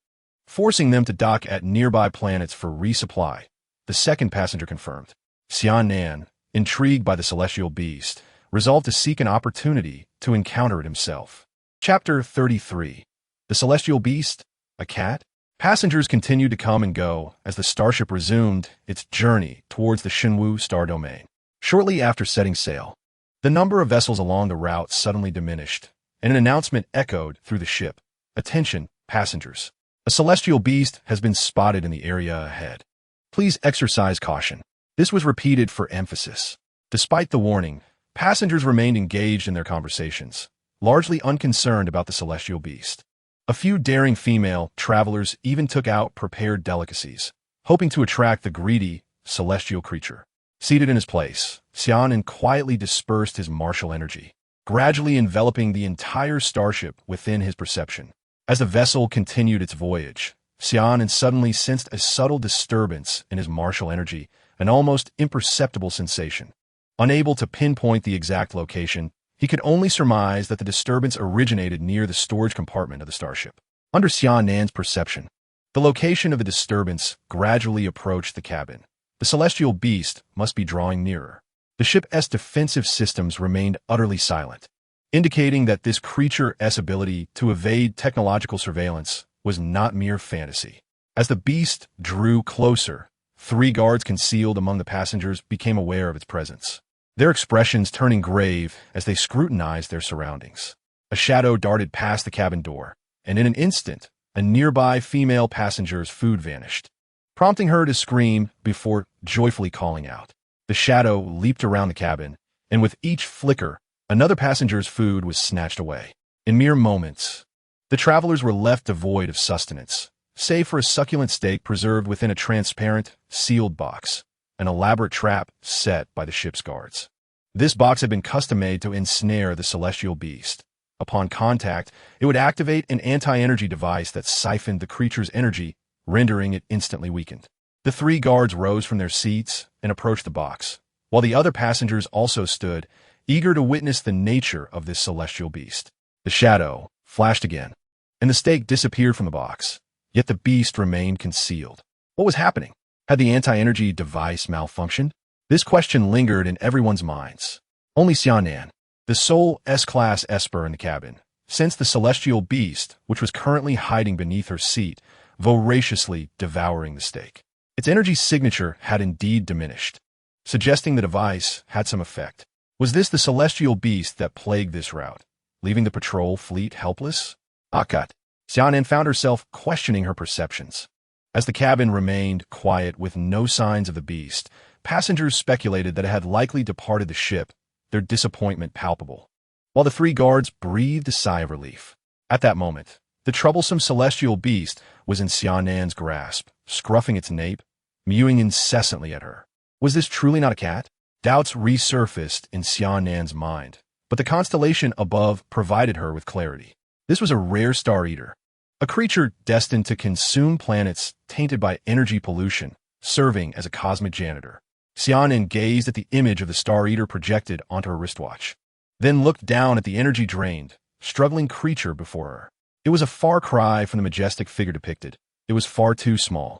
forcing them to dock at nearby planets for resupply. The second passenger confirmed. Xia Nan, intrigued by the celestial beast, resolved to seek an opportunity to encounter it himself. Chapter 33. The Celestial Beast? A cat? Passengers continued to come and go as the starship resumed its journey towards the Tianwu star domain. Shortly after setting sail, the number of vessels along the route suddenly diminished, and an announcement echoed through the ship. Attention, passengers. A celestial beast has been spotted in the area ahead. Please exercise caution. This was repeated for emphasis. Despite the warning, passengers remained engaged in their conversations, largely unconcerned about the celestial beast. A few daring female travelers even took out prepared delicacies, hoping to attract the greedy, celestial creature. Seated in his place, Xia Nan quietly dispersed his martial energy, gradually enveloping the entire starship within his perception. As the vessel continued its voyage, Xia Nan suddenly sensed a subtle disturbance in his martial energy, an almost imperceptible sensation. Unable to pinpoint the exact location, he could only surmise that the disturbance originated near the storage compartment of the starship. Under Xia Nan's perception, the location of the disturbance gradually approached the cabin. The celestial beast must be drawing nearer. The ship's defensive systems remained utterly silent, indicating that this creature's ability to evade technological surveillance was not mere fantasy. As the beast drew closer, 3 guards concealed among the passengers became aware of its presence, their expressions turning grave as they scrutinized their surroundings. A shadow darted past the cabin door, and in an instant, a nearby female passenger's food vanished, prompting her to scream before joyfully calling out. The shadow leaped around the cabin, and with each flicker, another passenger's food was snatched away. In mere moments, the travelers were left devoid of sustenance, save for a succulent steak preserved within a transparent, sealed box, an elaborate trap set by the ship's guards. This box had been custom-made to ensnare the celestial beast. Upon contact, it would activate an anti-energy device that siphoned the creature's energy, rendering it instantly weakened. The 3 guards rose from their seats and approached the box, while the other passengers also stood, eager to witness the nature of this celestial beast. The shadow flashed again, and the steak disappeared from the box, yet the beast remained concealed. What was happening? Had the anti-energy device malfunctioned? This question lingered in everyone's minds. Only Xia Nan, the sole S-class esper in the cabin, sensed the celestial beast, which was currently hiding beneath her seat, voraciously devouring the steak. Its energy signature had indeed diminished, suggesting the device had some effect. Was this the celestial beast that plagued this route, leaving the patrol fleet helpless? Akat. Xia Nan found herself questioning her perceptions. As the cabin remained quiet with no signs of the beast, passengers speculated that it had likely departed the ship, their disappointment palpable, while the 3 guards breathed a sigh of relief. At that moment, the troublesome celestial beast was in Xia Nan's grasp, scruffing its nape, mewing incessantly at her. Was this truly not a cat? Doubts resurfaced in Xia Nan's mind, but the constellation above provided her with clarity. This was a rare star eater, a creature destined to consume planets tainted by energy pollution, serving as a cosmic janitor. Xia Nan gazed at the image of the star eater projected onto her wristwatch, then looked down at the energy-drained, struggling creature before her. It was a far cry from the majestic figure depicted. It was far too small.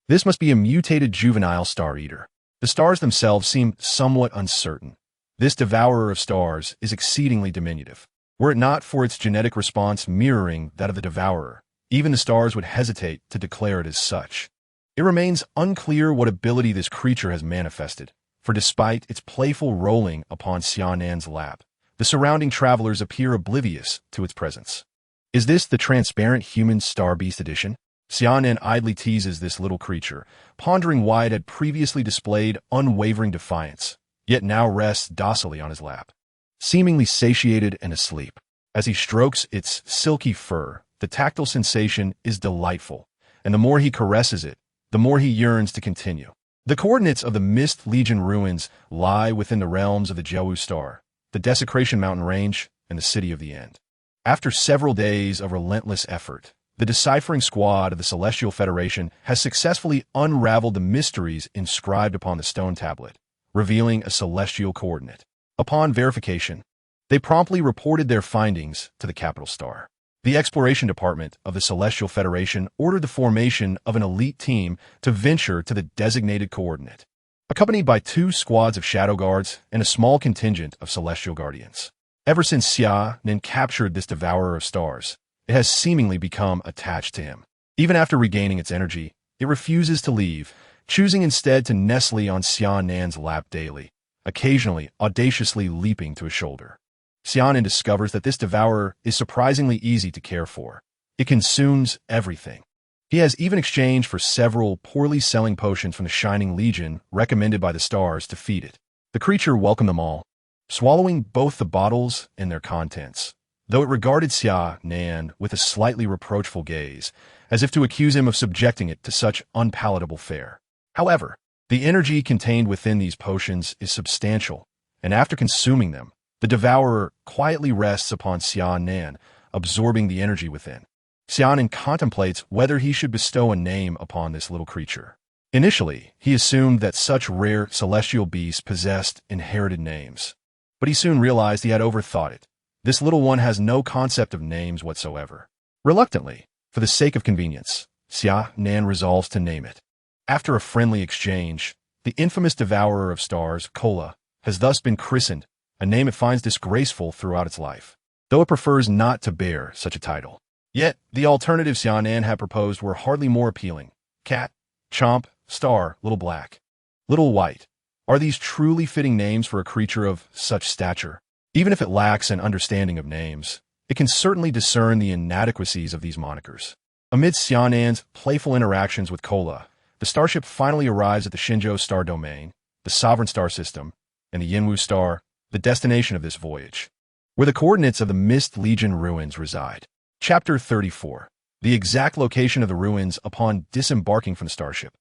This must be a mutated juvenile star eater. The stars themselves seem somewhat uncertain. This devourer of stars is exceedingly diminutive. Were it not for its genetic response mirroring that of the devourer, even the stars would hesitate to declare it as such. It remains unclear what ability this creature has manifested, for despite its playful rolling upon Xia Nan's lap, The surrounding travelers appear oblivious to its presence. Is this the transparent human star beast edition? Xia Nan idly teases this little creature, pondering why it had previously displayed unwavering defiance, yet now rests docilely on his lap. Seemingly satiated and asleep, as he strokes its silky fur, the tactile sensation is delightful, and the more he caresses it, the more he yearns to continue. The coordinates of the Mist Legion ruins lie within the realms of the Jiawu Star, the Desecration Mountain Range, and the City of the End. After several days of relentless effort, the deciphering squad of the Celestial Federation has successfully unraveled the mysteries inscribed upon the stone tablet, revealing a celestial coordinate. Upon verification, they promptly reported their findings to the Capital Star. The Exploration Department of the Celestial Federation ordered the formation of an elite team to venture to the designated coordinate, accompanied by 2 squads of Shadow Guards and a small contingent of Celestial Guardians. Ever since Xia Nan captured this devourer of stars, it has seemingly become attached to him. Even after regaining its energy, it refuses to leave, choosing instead to nestle on Xia Nan's lap daily, occasionally audaciously leaping to his shoulder. Xia Nan discovers that this devourer is surprisingly easy to care for. It consumes everything. He has even exchanged for several poorly selling potions from the Shining Legion recommended by the stars to feed it. The creature welcomed them all, swallowing both the bottles and their contents, though it regarded Xia Nan with a slightly reproachful gaze, as if to accuse him of subjecting it to such unpalatable fare. However, the energy contained within these potions is substantial, and after consuming them, the devourer quietly rests upon Xia Nan, absorbing the energy within. Xia Nan contemplates whether he should bestow a name upon this little creature. Initially, he assumed that such rare celestial beasts possessed inherited names, but he soon realized he had overthought it. This little one has no concept of names whatsoever. Reluctantly, for the sake of convenience, Xia Nan resolves to name it. After a friendly exchange, the infamous devourer of stars, Kola, has thus been christened, a name it finds disgraceful throughout its life, though it prefers not to bear such a title. Yet, the alternatives Xia Nan had proposed were hardly more appealing. Cat, Chomp, Star, Little Black, Little White. Are these truly fitting names for a creature of such stature? Even if it lacks an understanding of names, it can certainly discern the inadequacies of these monikers. Amidst Xia Nan's playful interactions with Kola, the starship finally arrives at the Shinjo Star Domain, the Sovereign Star System, and the Yinwu Star, the destination of this voyage, where the coordinates of the Mist Legion ruins reside. Chapter 34. The exact location of the ruins upon disembarking from the starship.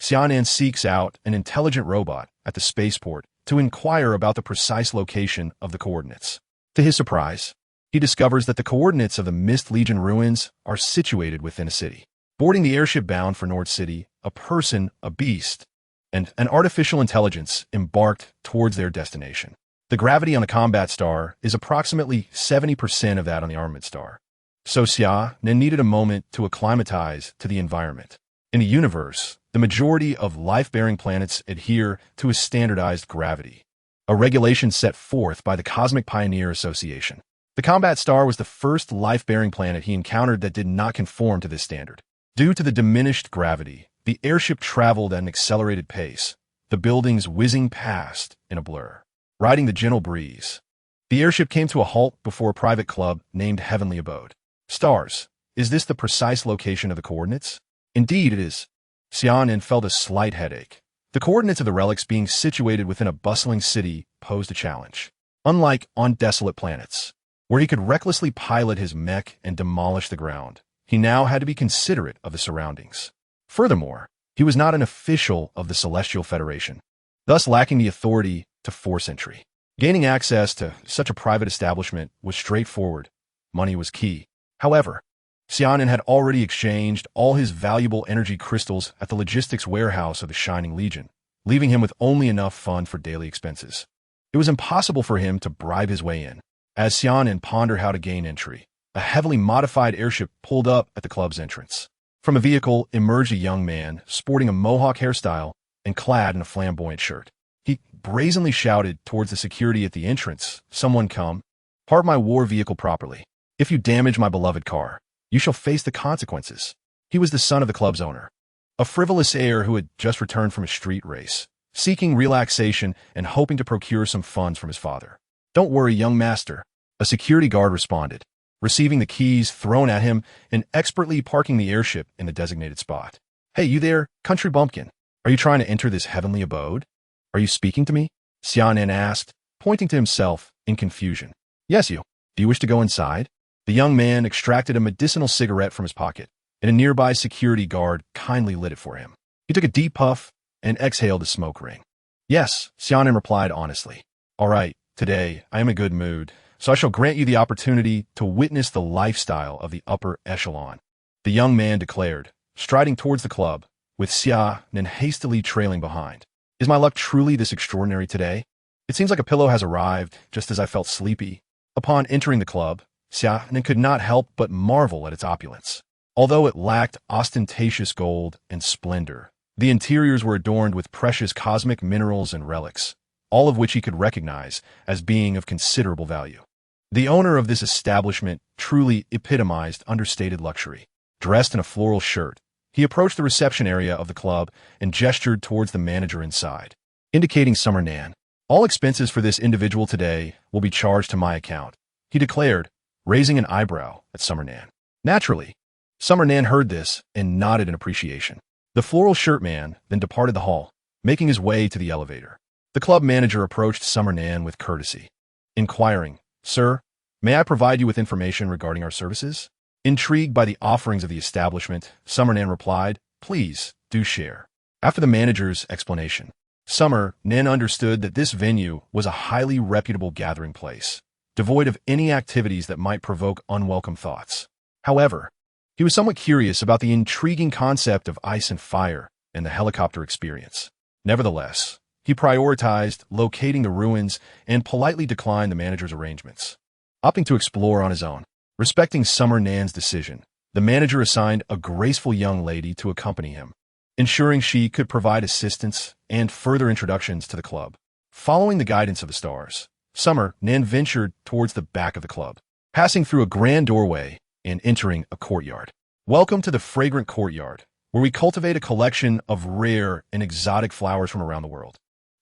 Xia Nan seeks out an intelligent robot at the spaceport to inquire about the precise location of the coordinates. To his surprise, he discovers that the coordinates of the Mist Legion ruins are situated within a city. Boarding the airship bound for North City, a person, a beast, and an artificial intelligence embarked towards their destination. The gravity on the combat star is approximately 70% of that on the armament star, so Xia Nan needed a moment to acclimatize to the environment. In the universe, the majority of life-bearing planets adhere to a standardized gravity, a regulation set forth by the Cosmic Pioneer Association. The combat star was the first life-bearing planet he encountered that did not conform to this standard. Due to the diminished gravity, the airship traveled at an accelerated pace, the buildings whizzing past in a blur. Riding the gentle breeze, the airship came to a halt before a private club named Heavenly Abode. Stars, is this the precise location of the coordinates? Indeed it is. Xia Nan felt a slight headache. The coordinates of the relics being situated within a bustling city posed a challenge. Unlike on desolate planets, where he could recklessly pilot his mech and demolish the ground, he now had to be considerate of the surroundings. Furthermore, he was not an official of the Celestial Federation, thus lacking the authority to force entry. Gaining access to such a private establishment was straightforward. Money was key. However, Xia Nan had already exchanged all his valuable energy crystals at the logistics warehouse of the Shining Legion, leaving him with only enough funds for daily expenses. It was impossible for him to bribe his way in. As Xia Nan pondered how to gain entry, a heavily modified airship pulled up at the club's entrance. From a vehicle emerged a young man sporting a mohawk hairstyle and clad in a flamboyant shirt. He brazenly shouted towards the security at the entrance, "Someone come, park my war vehicle properly. If you damage my beloved car, you shall face the consequences." He was the son of the club's owner, a frivolous heir who had just returned from a street race, seeking relaxation and hoping to procure some funds from his father. "Don't worry, young master," a security guard responded, receiving the keys thrown at him and expertly parking the airship in the designated spot. "Hey, you there, country bumpkin. Are you trying to enter this heavenly abode? Are you speaking to me?" Xia Nan asked, pointing to himself in confusion. "Yes, you. Do you wish to go inside?" The young man extracted a medicinal cigarette from his pocket, and a nearby security guard kindly lit it for him. He took a deep puff and exhaled a smoke ring. "Yes," Xia Nan replied honestly. "All right, today I am in a good mood, so I shall grant you the opportunity to witness the lifestyle of the upper echelon," the young man declared, striding towards the club, with Xia Nan hastily trailing behind. "Is my luck truly this extraordinary today? It seems like a pillow has arrived, just as I felt sleepy." Upon entering the club, Xia Nan could not help but marvel at its opulence. Although it lacked ostentatious gold and splendor, the interiors were adorned with precious cosmic minerals and relics, all of which he could recognize as being of considerable value. The owner of this establishment truly epitomized understated luxury. Dressed in a floral shirt, he approached the reception area of the club and gestured towards the manager inside, indicating Xia Nan. "All expenses for this individual today will be charged to my account," he declared, raising an eyebrow at Xia Nan. Naturally, Xia Nan heard this and nodded in appreciation. The floral shirt man then departed the hall, making his way to the elevator. The club manager approached Xia Nan with courtesy, inquiring, "Sir, may I provide you with information regarding our services?" Intrigued by the offerings of the establishment, Xia Nan replied, "Please, do share." After the manager's explanation, Xia Nan understood that this venue was a highly reputable gathering place, devoid of any activities that might provoke unwelcome thoughts. However, he was somewhat curious about the intriguing concept of ice and fire and the helicopter experience. Nevertheless, he prioritized locating the ruins and politely declined the manager's arrangements. Opting to explore on his own, respecting Xia Nan's decision, the manager assigned a graceful young lady to accompany him, ensuring she could provide assistance and further introductions to the club. Following the guidance of the stars, Xia Nan ventured towards the back of the club, passing through a grand doorway and entering a courtyard. "Welcome to the fragrant courtyard, where we cultivate a collection of rare and exotic flowers from around the world.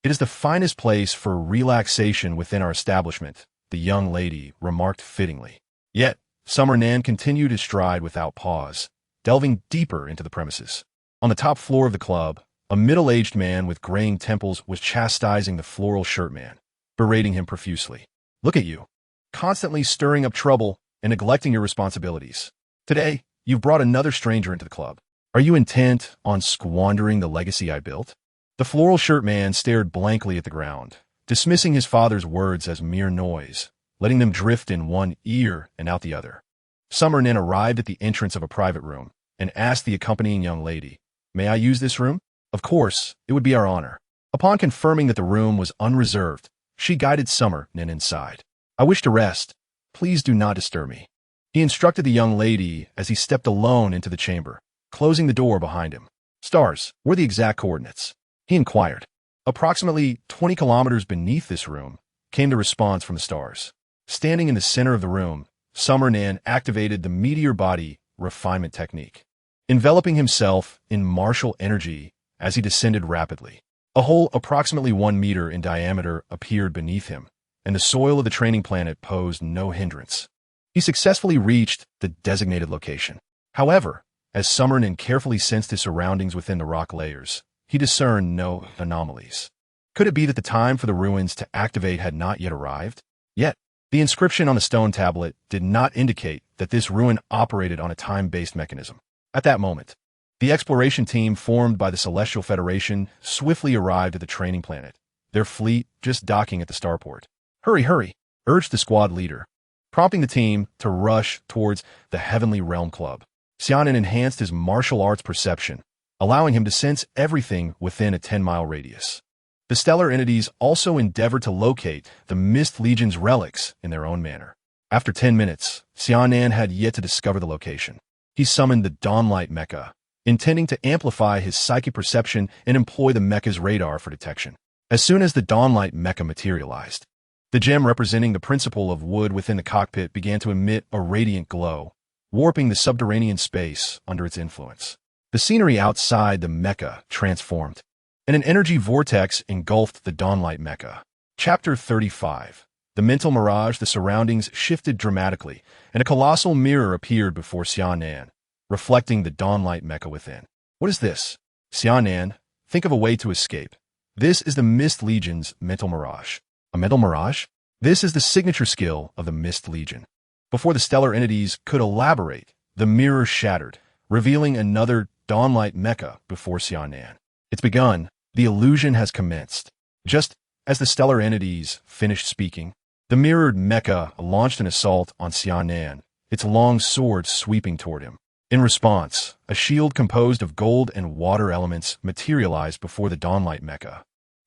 It is the finest place for relaxation within our establishment," the young lady remarked fittingly. Yet, Xia Nan continued his stride without pause, delving deeper into the premises. On the top floor of the club, a middle-aged man with graying temples was chastising the floral shirt man, berating him profusely. "Look at you, constantly stirring up trouble and neglecting your responsibilities. Today, you've brought another stranger into the club. Are you intent on squandering the legacy I built?" The floral shirt man stared blankly at the ground, dismissing his father's words as mere noise, letting them drift in one ear and out the other. Xia Nan arrived at the entrance of a private room and asked the accompanying young lady, "May I use this room?" "Of course, it would be our honor." Upon confirming that the room was unreserved, she guided Xia Nan inside. "I wish to rest. Please do not disturb me," he instructed the young lady as he stepped alone into the chamber, closing the door behind him. "Stars, where are the exact coordinates?" he inquired. Approximately 20 kilometers beneath this room came the response from the stars. Standing in the center of the room, Xia Nan activated the meteor body refinement technique, enveloping himself in martial energy as he descended rapidly. A hole approximately 1 meter in diameter appeared beneath him, and the soil of the training planet posed no hindrance. He successfully reached the designated location. However, as Xia Nan carefully sensed his surroundings within the rock layers, he discerned no anomalies. Could it be that the time for the ruins to activate had not yet arrived? Yet, the inscription on the stone tablet did not indicate that this ruin operated on a time-based mechanism. At that moment, the exploration team formed by the Celestial Federation swiftly arrived at the training planet, their fleet just docking at the starport. "Hurry, hurry," urged the squad leader, prompting the team to rush towards the Heavenly Realm Club. Xia Nan enhanced his martial arts perception, allowing him to sense everything within a 10-mile radius. The stellar entities also endeavored to locate the Mist Legion's relics in their own manner. After 10 minutes, Xia Nan had yet to discover the location. He summoned the Dawnlight Mecha, intending to amplify his psychic perception and employ the Mecha's radar for detection. As soon as the Dawnlight Mecha materialized, the gem representing the principle of wood within the cockpit began to emit a radiant glow, warping the subterranean space under its influence. The scenery outside the Mecha transformed, and an energy vortex engulfed the Dawnlight Mecha. Chapter 35. The mental mirage, the surroundings shifted dramatically, and a colossal mirror appeared before Xia Nan, reflecting the dawnlight mecha within. What is this? Xia Nan, think of a way to escape. This is the Mist Legion's mental mirage. A mental mirage? This is the signature skill of the Mist Legion. Before the stellar entities could elaborate, the mirror shattered, revealing another dawnlight mecha before Xia Nan. It's begun. The illusion has commenced. Just as the stellar entities finished speaking, the mirrored mecha launched an assault on Xia Nan, its long sword sweeping toward him. In response, a shield composed of gold and water elements materialized before the dawnlight mecha,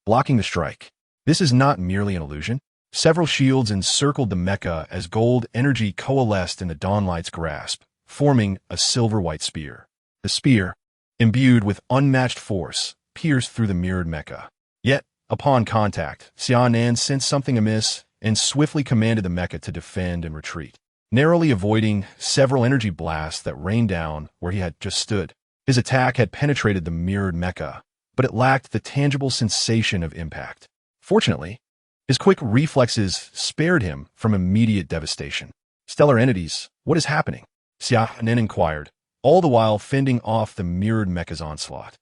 blocking the strike. This is not merely an illusion. Several shields encircled the mecha as gold energy coalesced in the dawnlight's grasp, forming a silver-white spear. The spear, imbued with unmatched force, pierced through the mirrored mecha. Yet, upon contact, Xia Nan sensed something amiss and swiftly commanded the mecha to defend and retreat, narrowly avoiding several energy blasts that rained down where he had just stood. His attack had penetrated the mirrored mecha, but it lacked the tangible sensation of impact. Fortunately, his quick reflexes spared him from immediate devastation. Stellar entities, what is happening? Xia Nan inquired, all the while fending off the mirrored mecha's onslaught.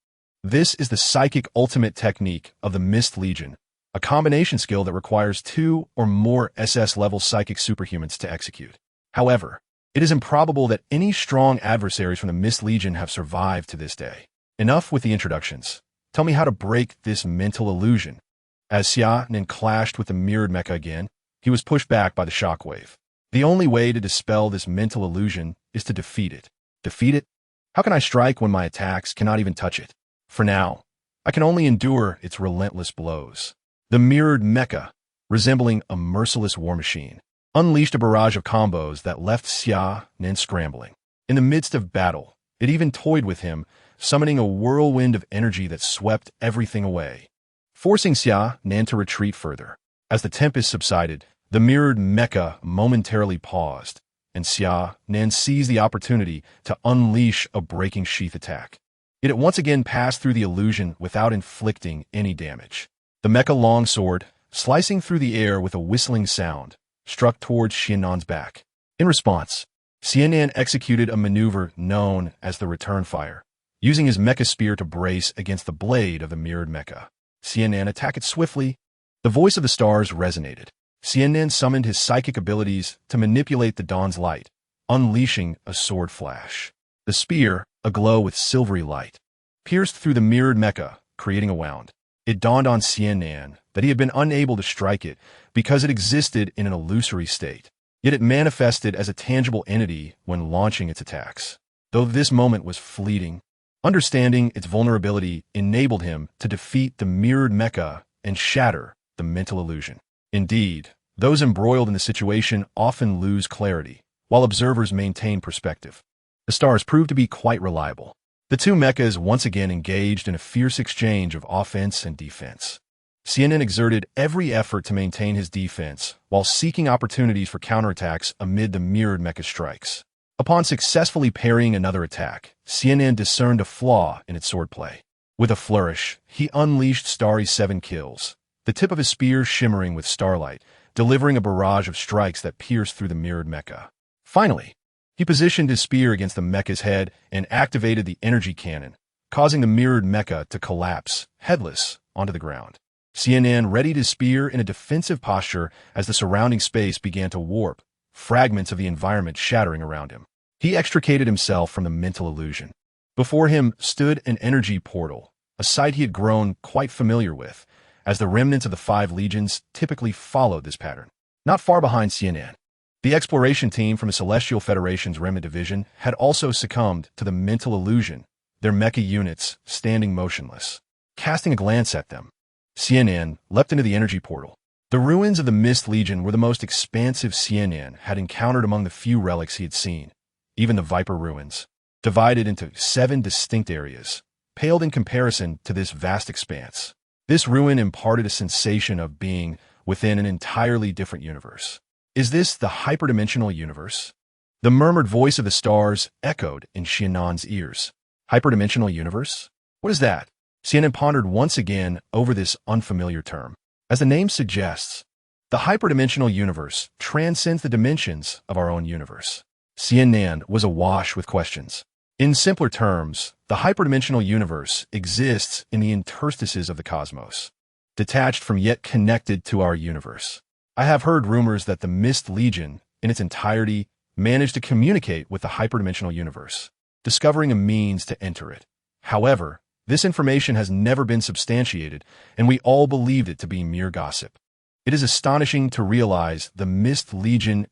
This is the psychic ultimate technique of the Mist Legion, a combination skill that requires 2 or more SS-level psychic superhumans to execute. However, it is improbable that any strong adversaries from the Mist Legion have survived to this day. Enough with the introductions. Tell me how to break this mental illusion. As Xia Nan clashed with the mirrored mecha again, he was pushed back by the shockwave. The only way to dispel this mental illusion is to defeat it. Defeat it? How can I strike when my attacks cannot even touch it? For now, I can only endure its relentless blows. The mirrored mecha, resembling a merciless war machine, unleashed a barrage of combos that left Xia Nan scrambling. In the midst of battle, it even toyed with him, summoning a whirlwind of energy that swept everything away, forcing Xia Nan to retreat further. As the tempest subsided, the mirrored mecha momentarily paused, and Xia Nan seized the opportunity to unleash a breaking sheath attack. Yet it once again passed through the illusion without inflicting any damage. The mecha longsword, slicing through the air with a whistling sound, struck towards Xia Nan's back. In response, Xia Nan executed a maneuver known as the return fire, using his mecha spear to brace against the blade of the mirrored mecha. Xia Nan attacked it swiftly. The voice of the stars resonated. Xia Nan summoned his psychic abilities to manipulate the dawn's light, unleashing a sword flash. The spear, aglow with silvery light, pierced through the mirrored mecha, creating a wound. It dawned on Xia Nan that he had been unable to strike it because it existed in an illusory state. Yet it manifested as a tangible entity when launching its attacks. Though this moment was fleeting, understanding its vulnerability enabled him to defeat the mirrored mecha and shatter the mental illusion. Indeed, those embroiled in the situation often lose clarity, while observers maintain perspective. The stars proved to be quite reliable. The two mechas once again engaged in a fierce exchange of offense and defense. Xia Nan exerted every effort to maintain his defense, while seeking opportunities for counterattacks amid the mirrored mecha strikes. Upon successfully parrying another attack, Xia Nan discerned a flaw in its swordplay. With a flourish, he unleashed Starry's 7 kills, the tip of his spear shimmering with starlight, delivering a barrage of strikes that pierced through the mirrored mecha. Finally, he positioned his spear against the mecha's head and activated the energy cannon, causing the mirrored mecha to collapse, headless, onto the ground. Xia Nan readied his spear in a defensive posture as the surrounding space began to warp, fragments of the environment shattering around him. He extricated himself from the mental illusion. Before him stood an energy portal, a sight he had grown quite familiar with, as the remnants of the 5 legions typically followed this pattern. Not far behind Xia Nan, the exploration team from the Celestial Federation's Remnant Division had also succumbed to the mental illusion, their mecha units standing motionless. Casting a glance at them, Xia Nan leapt into the energy portal. The ruins of the Mist Legion were the most expansive Xia Nan had encountered among the few relics he had seen. Even the Viper ruins, divided into 7 distinct areas, paled in comparison to this vast expanse. This ruin imparted a sensation of being within an entirely different universe. Is this the hyperdimensional universe? The murmured voice of the stars echoed in Xia Nan's ears. Hyperdimensional universe? What is that? Xia Nan pondered once again over this unfamiliar term. As the name suggests, The hyperdimensional universe transcends the dimensions of our own universe. Xia Nan was awash with questions. In simpler terms, the hyperdimensional universe exists in the interstices of the cosmos, detached from yet connected to our universe. I have heard rumors that the Mist Legion, in its entirety, managed to communicate with the hyperdimensional universe, discovering a means to enter it. However, this information has never been substantiated, and we all believed it to be mere gossip. It is astonishing to realize the Mist Legion's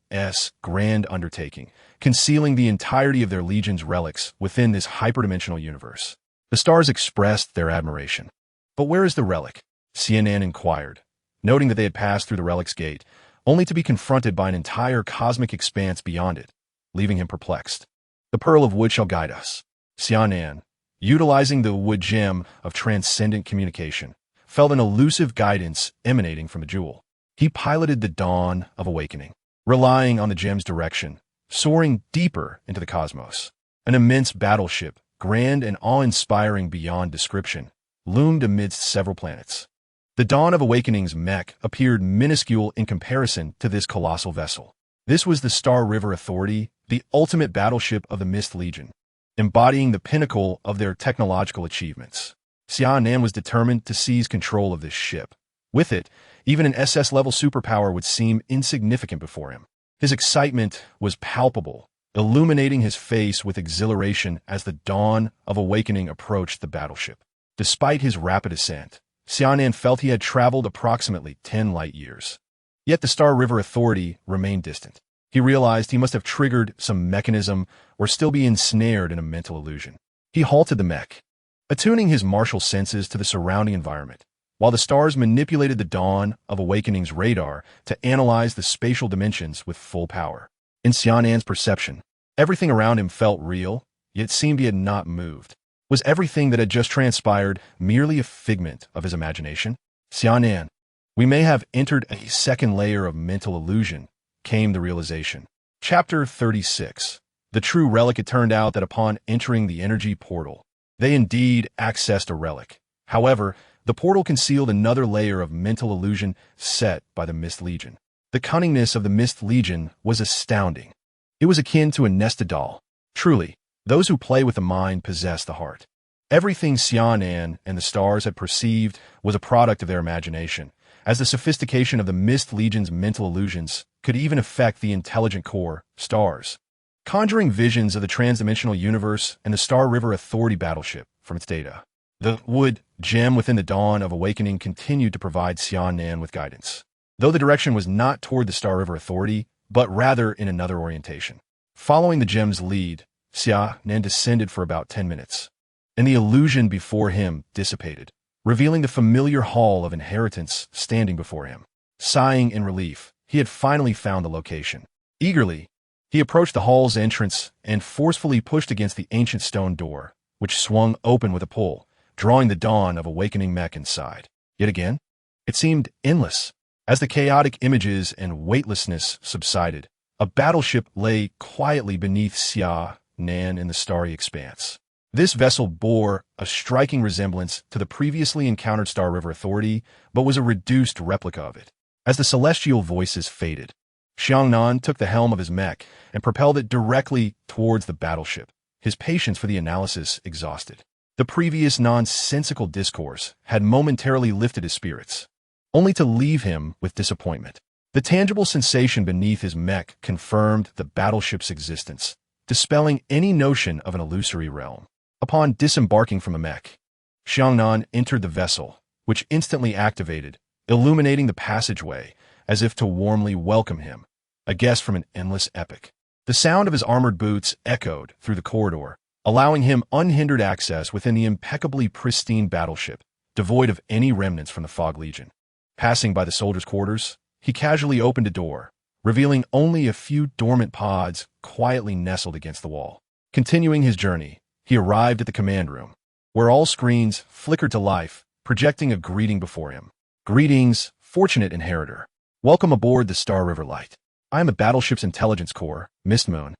grand undertaking, concealing the entirety of their legion's relics within this hyperdimensional universe. The stars expressed their admiration. But where is the relic? Xia Nan inquired, noting that they had passed through the relic's gate, only to be confronted by an entire cosmic expanse beyond it, leaving him perplexed. The pearl of wood shall guide us. Xia Nan, utilizing the wood gem of transcendent communication, felt an elusive guidance emanating from the jewel. He piloted the dawn of awakening, relying on the gem's direction, soaring deeper into the cosmos. An immense battleship, grand and awe-inspiring beyond description, loomed amidst several planets. The Dawn of Awakening's mech appeared minuscule in comparison to this colossal vessel. This was the Star River Authority, the ultimate battleship of the Mist Legion, embodying the pinnacle of their technological achievements. Xia Nan was determined to seize control of this ship. With it, even an SS-level superpower would seem insignificant before him. His excitement was palpable, illuminating his face with exhilaration as the Dawn of Awakening approached the battleship. Despite his rapid ascent, Xia Nan felt he had traveled approximately 10 light years. Yet the Star River Authority remained distant. He realized he must have triggered some mechanism or still be ensnared in a mental illusion. He halted the mech, attuning his martial senses to the surrounding environment, while the stars manipulated the Dawn of Awakening's radar to analyze the spatial dimensions with full power. In Xia Nan's perception, everything around him felt real, yet seemed he had not moved. Was everything that had just transpired merely a figment of his imagination? Xia Nan, we may have entered a second layer of mental illusion, came the realization. Chapter 36. The true relic. It turned out that upon entering the energy portal, they indeed accessed a relic. However, the portal concealed another layer of mental illusion set by the Mist Legion. The cunningness of the Mist Legion was astounding. It was akin to a nested doll. Truly, those who play with the mind possess the heart. Everything Xia Nan and the stars had perceived was a product of their imagination, as the sophistication of the Mist Legion's mental illusions could even affect the intelligent core, stars, conjuring visions of the transdimensional universe and the Star River Authority battleship from its data. The wood gem within the Dawn of Awakening continued to provide Xia Nan with guidance, though the direction was not toward the Star River Authority, but rather in another orientation. Following the gem's lead, Xia Nan descended for about 10 minutes, and the illusion before him dissipated, revealing the familiar hall of inheritance standing before him. Sighing in relief, he had finally found the location. Eagerly, he approached the hall's entrance and forcefully pushed against the ancient stone door, which swung open with a pull, drawing the Dawn of Awakening mech inside. Yet again, it seemed endless. As the chaotic images and weightlessness subsided, a battleship lay quietly beneath Xia Nan in the starry expanse. This vessel bore a striking resemblance to the previously encountered Star River Authority, but was a reduced replica of it. As the celestial voices faded, Xia Nan took the helm of his mech and propelled it directly towards the battleship, his patience for the analysis exhausted. The previous nonsensical discourse had momentarily lifted his spirits, only to leave him with disappointment. The tangible sensation beneath his mech confirmed the battleship's existence, dispelling any notion of an illusory realm. Upon disembarking from the mech, Xia Nan entered the vessel, which instantly activated, illuminating the passageway as if to warmly welcome him, a guest from an endless epoch. The sound of his armored boots echoed through the corridor, allowing him unhindered access within the impeccably pristine battleship, devoid of any remnants from the Fog Legion. Passing by the soldiers' quarters, he casually opened a door, revealing only a few dormant pods quietly nestled against the wall. Continuing his journey, he arrived at the command room, where all screens flickered to life, projecting a greeting before him. Greetings, fortunate inheritor. Welcome aboard the Star River Light. I am the battleship's intelligence core, Mistmoon.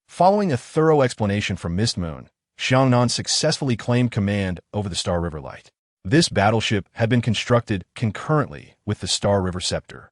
Following a thorough explanation from Mistmoon, Xia Nan successfully claimed command over the Star River Light. This battleship had been constructed concurrently with the Star River Scepter,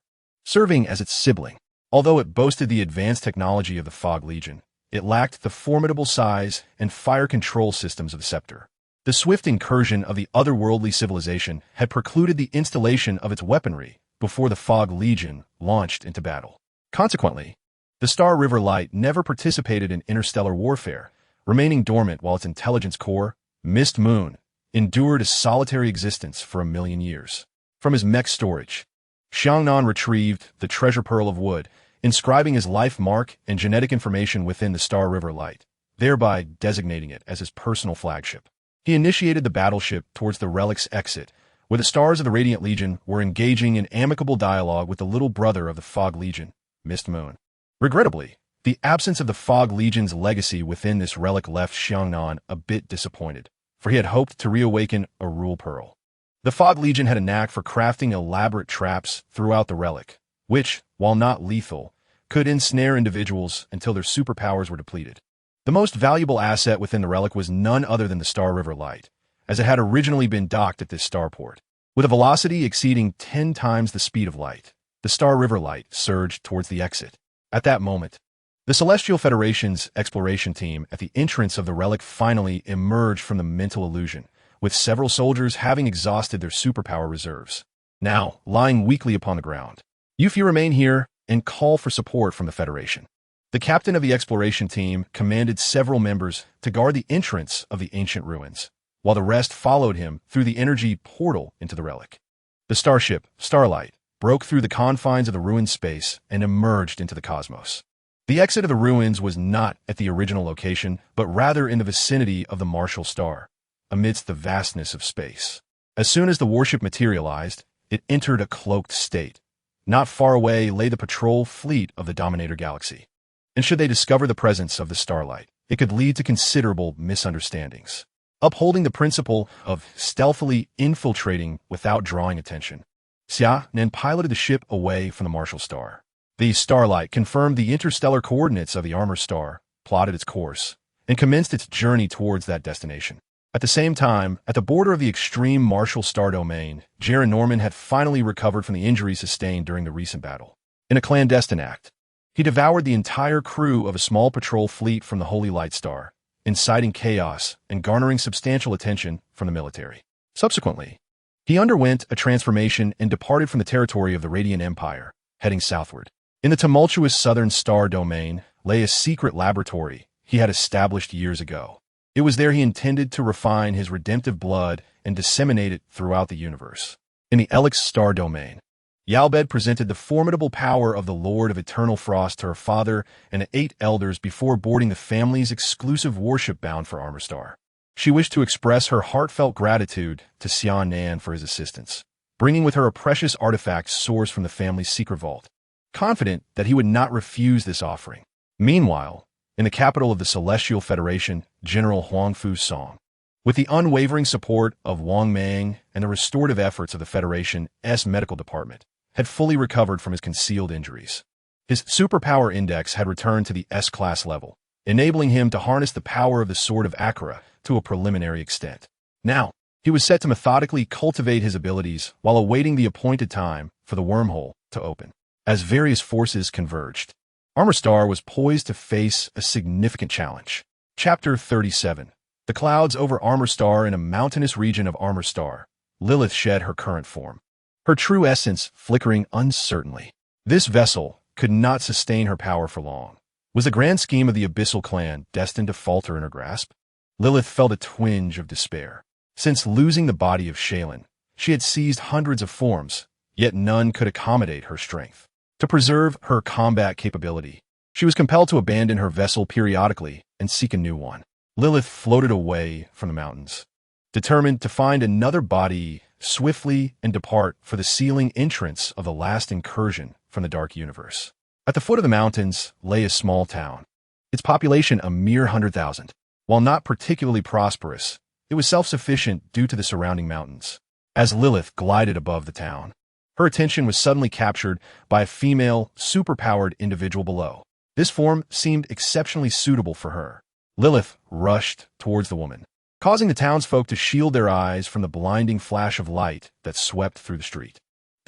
serving as its sibling. Although it boasted the advanced technology of the Fog Legion, it lacked the formidable size and fire control systems of the Scepter. The swift incursion of the otherworldly civilization had precluded the installation of its weaponry before the Fog Legion launched into battle. Consequently, the Star River Light never participated in interstellar warfare, remaining dormant while its intelligence core, Mist Moon, endured a solitary existence for 1,000,000 years. From his mech storage, Xia Nan retrieved the treasure pearl of wood, inscribing his life mark and genetic information within the Star River Light, thereby designating it as his personal flagship. He initiated the battleship towards the relic's exit, where the stars of the Radiant Legion were engaging in amicable dialogue with the little brother of the Fog Legion, Mist Moon. Regrettably, the absence of the Fog Legion's legacy within this relic left Xia Nan a bit disappointed, for he had hoped to reawaken a Rule Pearl. The Fog Legion had a knack for crafting elaborate traps throughout the relic, which, while not lethal, could ensnare individuals until their superpowers were depleted. The most valuable asset within the relic was none other than the Star River Light, as it had originally been docked at this starport. With a velocity exceeding 10 times the speed of light, the Star River Light surged towards the exit. At that moment, the Celestial Federation's exploration team at the entrance of the relic finally emerged from the mental illusion, with several soldiers having exhausted their superpower reserves. Now, lying weakly upon the ground, you few remain here and call for support from the Federation. The captain of the exploration team commanded several members to guard the entrance of the ancient ruins, while the rest followed him through the energy portal into the relic. The starship, Starlight, broke through the confines of the ruined space and emerged into the cosmos. The exit of the ruins was not at the original location, but rather in the vicinity of the Martial Star, amidst the vastness of space. As soon as the warship materialized, it entered a cloaked state. Not far away lay the patrol fleet of the Dominator Galaxy. And should they discover the presence of the Starlight, it could lead to considerable misunderstandings. Upholding the principle of stealthily infiltrating without drawing attention, Xia Nan piloted the ship away from the Martial Star. The Starlight confirmed the interstellar coordinates of the Armor Star, plotted its course, and commenced its journey towards that destination. At the same time, at the border of the extreme Martial Star domain, Xia Nan had finally recovered from the injuries sustained during the recent battle. In a clandestine act, he devoured the entire crew of a small patrol fleet from the Holy Light Star, inciting chaos and garnering substantial attention from the military. Subsequently, he underwent a transformation and departed from the territory of the Radiant Empire, heading southward. In the tumultuous southern star domain lay a secret laboratory he had established years ago. It was there he intended to refine his redemptive blood and disseminate it throughout the universe. In the Elix star domain, Yalbed presented the formidable power of the Lord of Eternal Frost to her father and the 8 elders before boarding the family's exclusive warship bound for Armor Star. She wished to express her heartfelt gratitude to Xia Nan for his assistance, bringing with her a precious artifact sourced from the family's secret vault, confident that he would not refuse this offering. Meanwhile, in the capital of the Celestial Federation, General Huangfu Song, with the unwavering support of Wang Mang and the restorative efforts of the Federation's medical department, had fully recovered from his concealed injuries. His superpower index had returned to the S-class level, enabling him to harness the power of the Sword of Akira to a preliminary extent. Now, he was set to methodically cultivate his abilities while awaiting the appointed time for the wormhole to open. As various forces converged, Armor Star was poised to face a significant challenge. Chapter 37. The clouds over Armor Star. In a mountainous region of Armor Star, Lilith shed her current form, her true essence flickering uncertainly. This vessel could not sustain her power for long. Was the grand scheme of the Abyssal clan destined to falter in her grasp? Lilith felt a twinge of despair. Since losing the body of Shaylin, she had seized hundreds of forms, yet none could accommodate her strength. To preserve her combat capability, she was compelled to abandon her vessel periodically and seek a new one. Lilith floated away from the mountains, determined to find another body swiftly and depart for the sealing entrance of the last incursion from the dark universe. At the foot of the mountains lay a small town, its population a mere 100,000. While not particularly prosperous, it was self-sufficient due to the surrounding mountains. As Lilith glided above the town, her attention was suddenly captured by a female, superpowered individual below. This form seemed exceptionally suitable for her. Lilith rushed towards the woman, causing the townsfolk to shield their eyes from the blinding flash of light that swept through the street.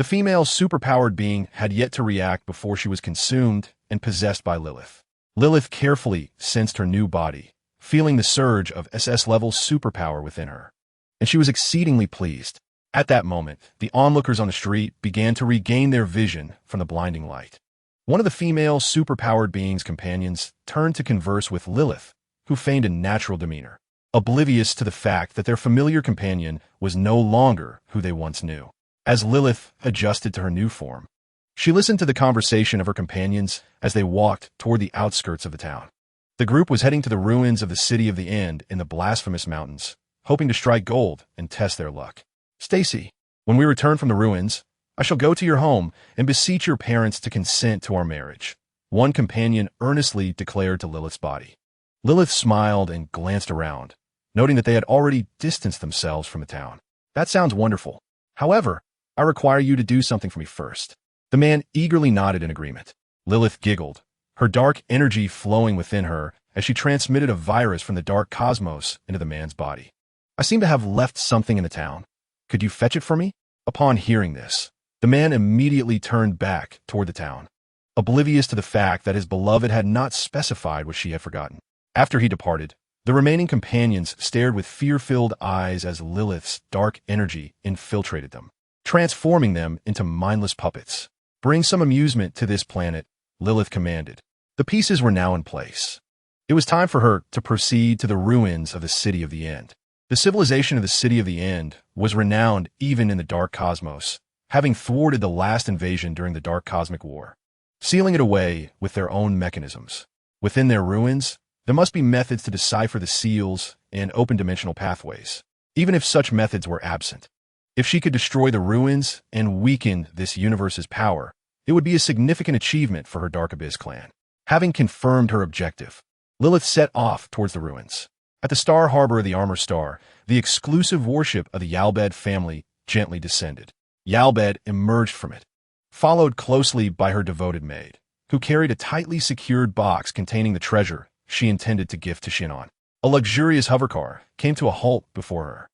The female superpowered being had yet to react before she was consumed and possessed by Lilith. Lilith carefully sensed her new body, feeling the surge of SS-level superpower within her, and she was exceedingly pleased. At that moment, the onlookers on the street began to regain their vision from the blinding light. One of the female superpowered being's companions turned to converse with Lilith, who feigned a natural demeanor, oblivious to the fact that their familiar companion was no longer who they once knew. As Lilith adjusted to her new form, she listened to the conversation of her companions as they walked toward the outskirts of the town. The group was heading to the ruins of the City of the End in the Blasphemous Mountains, hoping to strike gold and test their luck. Stacy, when we return from the ruins, I shall go to your home and beseech your parents to consent to our marriage, one companion earnestly declared to Lilith's body. Lilith smiled and glanced around, noting that they had already distanced themselves from the town. That sounds wonderful. However, I require you to do something for me first. The man eagerly nodded in agreement. Lilith giggled, her dark energy flowing within her as she transmitted a virus from the dark cosmos into the man's body. I seem to have left something in the town. Could you fetch it for me? Upon hearing this, the man immediately turned back toward the town, oblivious to the fact that his beloved had not specified what she had forgotten. After he departed, the remaining companions stared with fear-filled eyes as Lilith's dark energy infiltrated them, transforming them into mindless puppets. Bring some amusement to this planet, Lilith commanded. The pieces were now in place. It was time for her to proceed to the ruins of the City of the End. The civilization of the City of the End was renowned even in the Dark Cosmos, having thwarted the last invasion during the Dark Cosmic War, sealing it away with their own mechanisms. Within their ruins, there must be methods to decipher the seals and open dimensional pathways, even if such methods were absent. If she could destroy the ruins and weaken this universe's power, it would be a significant achievement for her Dark Abyss clan. Having confirmed her objective, Lilith set off towards the ruins. At the Star Harbor of the Armor Star, the exclusive warship of the Yalbed family gently descended. Yalbed emerged from it, followed closely by her devoted maid, who carried a tightly secured box containing the treasure she intended to gift to Xia Nan. A luxurious hovercar came to a halt before her.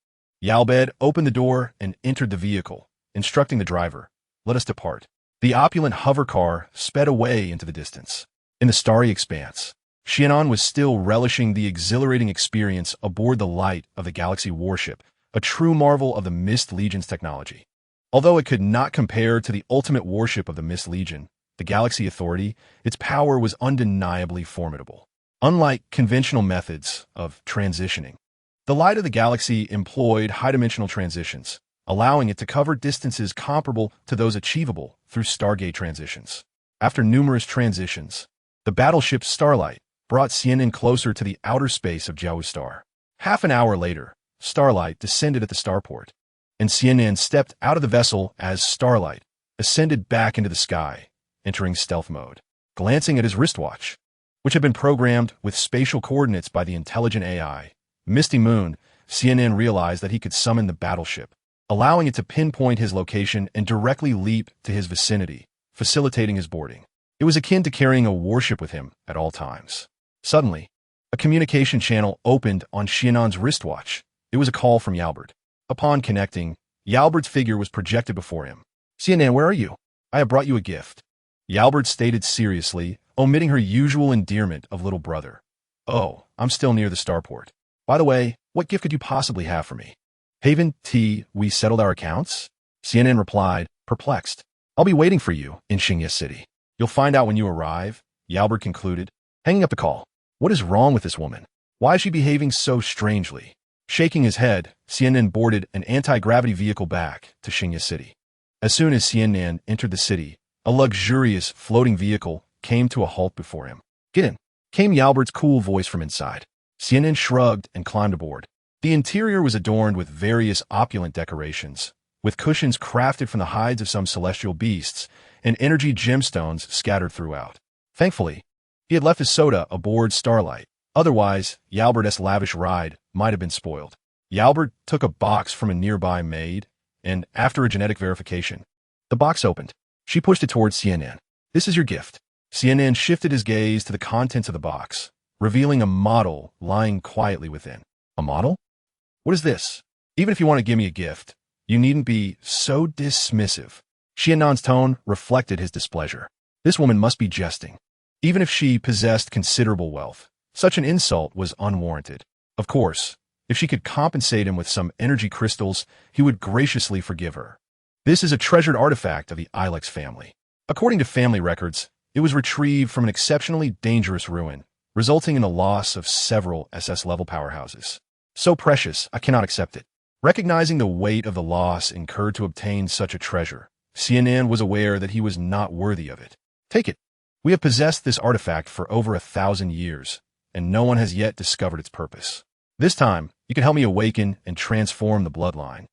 Yalbed opened the door and entered the vehicle, instructing the driver, "Let us depart." The opulent hovercar sped away into the distance. In the starry expanse, Xia Nan was still relishing the exhilarating experience aboard the light of the Galaxy warship, a true marvel of the Mist Legion's technology. Although it could not compare to the ultimate warship of the Mist Legion, the Galaxy Authority, its power was undeniably formidable. Unlike conventional methods of transitioning, the light of the Galaxy employed high-dimensional transitions, allowing it to cover distances comparable to those achievable through Stargate transitions. After numerous transitions, the battleship Starlight brought Xia Nan closer to the outer space of Jiawu Star. Half an hour later, Starlight descended at the starport, and Xia Nan stepped out of the vessel as Starlight ascended back into the sky, entering stealth mode. Glancing at his wristwatch, which had been programmed with spatial coordinates by the intelligent AI, Misty Moon, Xia Nan realized that he could summon the battleship, allowing it to pinpoint his location and directly leap to his vicinity, facilitating his boarding. It was akin to carrying a warship with him at all times. Suddenly, a communication channel opened on Xia Nan's wristwatch. It was a call from Yalbert. Upon connecting, Yalbert's figure was projected before him. "Xia Nan, where are you? I have brought you a gift," Yalbert stated seriously, omitting her usual endearment of little brother. "Oh, I'm still near the starport. By the way, what gift could you possibly have for me?" "Haven T, we settled our accounts?" Xia Nan replied, perplexed. "I'll be waiting for you in Xingye City. You'll find out when you arrive," Yalbert concluded, hanging up the call. What is wrong with this woman? Why is she behaving so strangely? Shaking his head, Xia Nan boarded an anti-gravity vehicle back to Xingye City. As soon as Xia Nan entered the city, a luxurious floating vehicle came to a halt before him. "Get in," came Yalbert's cool voice from inside. Xia Nan shrugged and climbed aboard. The interior was adorned with various opulent decorations, with cushions crafted from the hides of some celestial beasts and energy gemstones scattered throughout. Thankfully, he had left his soda aboard Starlight. Otherwise, Yalbert's lavish ride might have been spoiled. Yalbert took a box from a nearby maid, and after a genetic verification, the box opened. She pushed it towards Xia Nan. "This is your gift." Xia Nan shifted his gaze to the contents of the box, revealing a model lying quietly within. "A model? What is this? Even if you want to give me a gift, you needn't be so dismissive." Xia Nan's tone reflected his displeasure. This woman must be jesting. Even if she possessed considerable wealth, such an insult was unwarranted. Of course, if she could compensate him with some energy crystals, he would graciously forgive her. This is a treasured artifact of the Ilex family. According to family records, it was retrieved from an exceptionally dangerous ruin, resulting in the loss of several SS-level powerhouses. So precious, I cannot accept it. Recognizing the weight of the loss incurred to obtain such a treasure, Xia Nan was aware that he was not worthy of it. Take it. We have possessed this artifact for over 1,000 years, and no one has yet discovered its purpose. This time, you can help me awaken and transform the bloodline.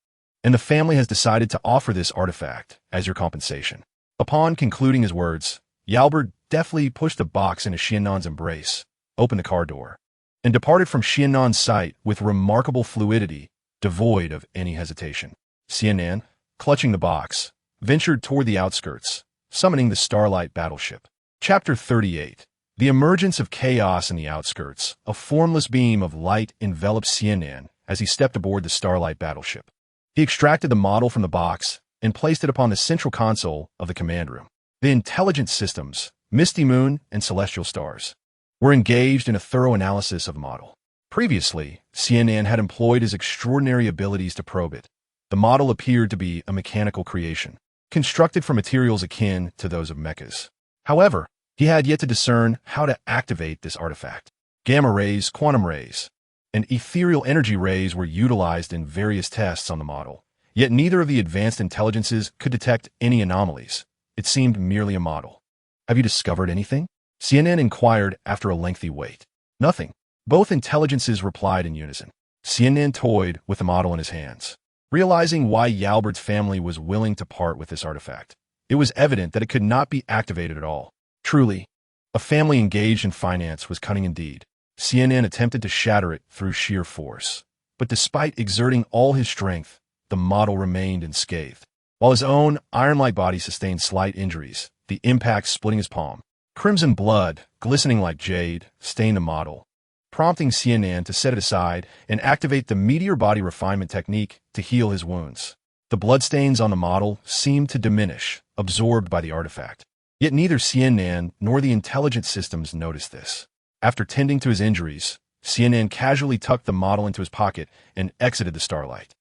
And the family has decided to offer this artifact as your compensation. Upon concluding his words, Yalbert deftly pushed the box into Xia Nan's embrace, opened the car door, and departed from Xia Nan's sight with remarkable fluidity, devoid of any hesitation. Xia Nan, clutching the box, ventured toward the outskirts, summoning the Starlight battleship. Chapter 38. The emergence of chaos in the outskirts. A formless beam of light enveloped Xia Nan as he stepped aboard the Starlight battleship. He extracted the model from the box and placed it upon the central console of the command room. The intelligence systems, Misty Moon and Celestial Stars, were engaged in a thorough analysis of the model. Previously, Xia Nan had employed his extraordinary abilities to probe it. The model appeared to be a mechanical creation, constructed from materials akin to those of mechas. However, he had yet to discern how to activate this artifact. Gamma rays, quantum rays, and ethereal energy rays were utilized in various tests on the model, yet neither of the advanced intelligences could detect any anomalies. It seemed merely a model. Have you discovered anything? Xia Nan inquired after a lengthy wait. Nothing. Both intelligences replied in unison. Xia Nan toyed with the model in his hands, realizing why Yalbert's family was willing to part with this artifact. It was evident that it could not be activated at all. Truly, a family engaged in finance was cunning indeed. Xia Nan attempted to shatter it through sheer force, but despite exerting all his strength, the model remained unscathed. While his own iron-like body sustained slight injuries, the impact splitting his palm. Crimson blood, glistening like jade, stained the model, prompting Xia Nan to set it aside and activate the meteor body refinement technique to heal his wounds. The bloodstains on the model seemed to diminish, absorbed by the artifact. Yet neither Xia Nan nor the intelligence systems noticed this. After tending to his injuries, Xia Nan casually tucked the model into his pocket and exited the Starlight,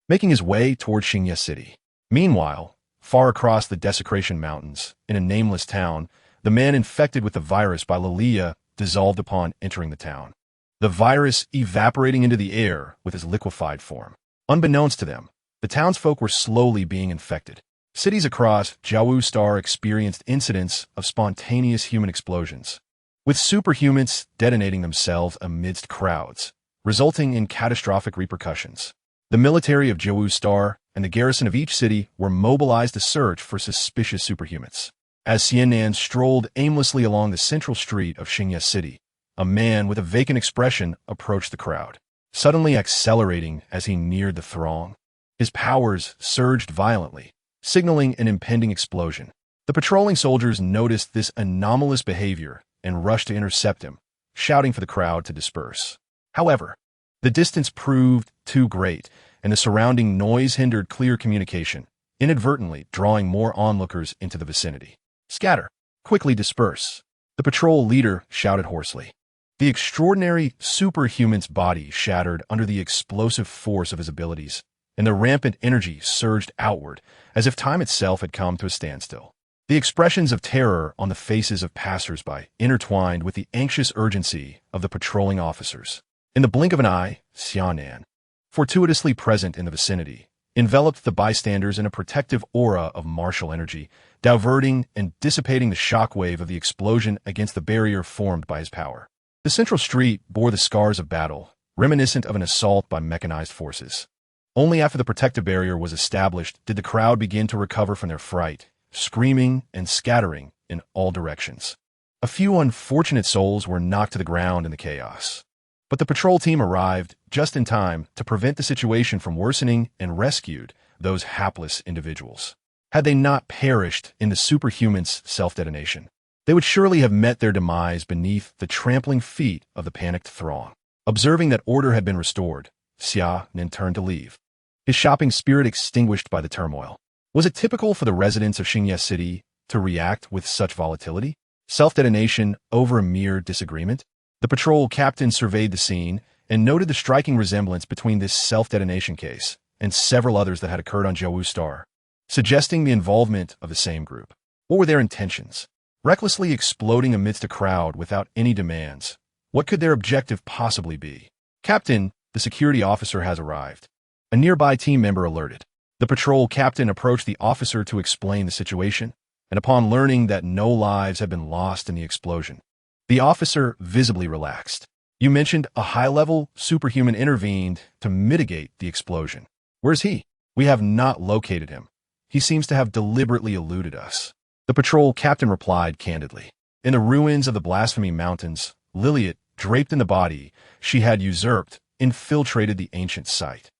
making his way toward Xingye City. Meanwhile, far across the Desecration Mountains, in a nameless town, the man infected with the virus by Lilia dissolved upon entering the town, the virus evaporating into the air with his liquefied form. Unbeknownst to them, the townsfolk were slowly being infected. Cities across Jiawu Star experienced incidents of spontaneous human explosions, with superhumans detonating themselves amidst crowds, resulting in catastrophic repercussions. The military of Jiawu Star and the garrison of each city were mobilized to search for suspicious superhumans. As Xia Nan strolled aimlessly along the central street of Xingye City, a man with a vacant expression approached the crowd, suddenly accelerating as he neared the throng. His powers surged violently, signaling an impending explosion. The patrolling soldiers noticed this anomalous behavior and rushed to intercept him, shouting for the crowd to disperse. However, the distance proved too great, and the surrounding noise hindered clear communication, inadvertently drawing more onlookers into the vicinity. "Scatter! Quickly disperse!" the patrol leader shouted hoarsely. The extraordinary superhuman's body shattered under the explosive force of his abilities, and the rampant energy surged outward as if time itself had come to a standstill. The expressions of terror on the faces of passers-by intertwined with the anxious urgency of the patrolling officers. In the blink of an eye, Xia Nan, fortuitously present in the vicinity, enveloped the bystanders in a protective aura of martial energy, diverting and dissipating the shockwave of the explosion against the barrier formed by his power. The central street bore the scars of battle, reminiscent of an assault by mechanized forces. Only after the protective barrier was established did the crowd begin to recover from their fright, screaming and scattering in all directions. A few unfortunate souls were knocked to the ground in the chaos, but the patrol team arrived just in time to prevent the situation from worsening and rescued those hapless individuals. Had they not perished in the superhuman's self-detonation, they would surely have met their demise beneath the trampling feet of the panicked throng. Observing that order had been restored, Xia Nan turned to leave, his shopping spirit extinguished by the turmoil. Was it typical for the residents of Xingye City to react with such volatility? Self-detonation over a mere disagreement? The patrol captain surveyed the scene and noted the striking resemblance between this self-detonation case and several others that had occurred on Jiawu Star, suggesting the involvement of the same group. What were their intentions? Recklessly exploding amidst a crowd without any demands. What could their objective possibly be? Captain, the security officer has arrived. A nearby team member alerted. The patrol captain approached the officer to explain the situation, and upon learning that no lives had been lost in the explosion, the officer visibly relaxed. You mentioned a high-level superhuman intervened to mitigate the explosion. Where's he? We have not located him. He seems to have deliberately eluded us. The patrol captain replied candidly. In the ruins of the Blasphemy Mountains, Liliet, draped in the body she had usurped, infiltrated the ancient site.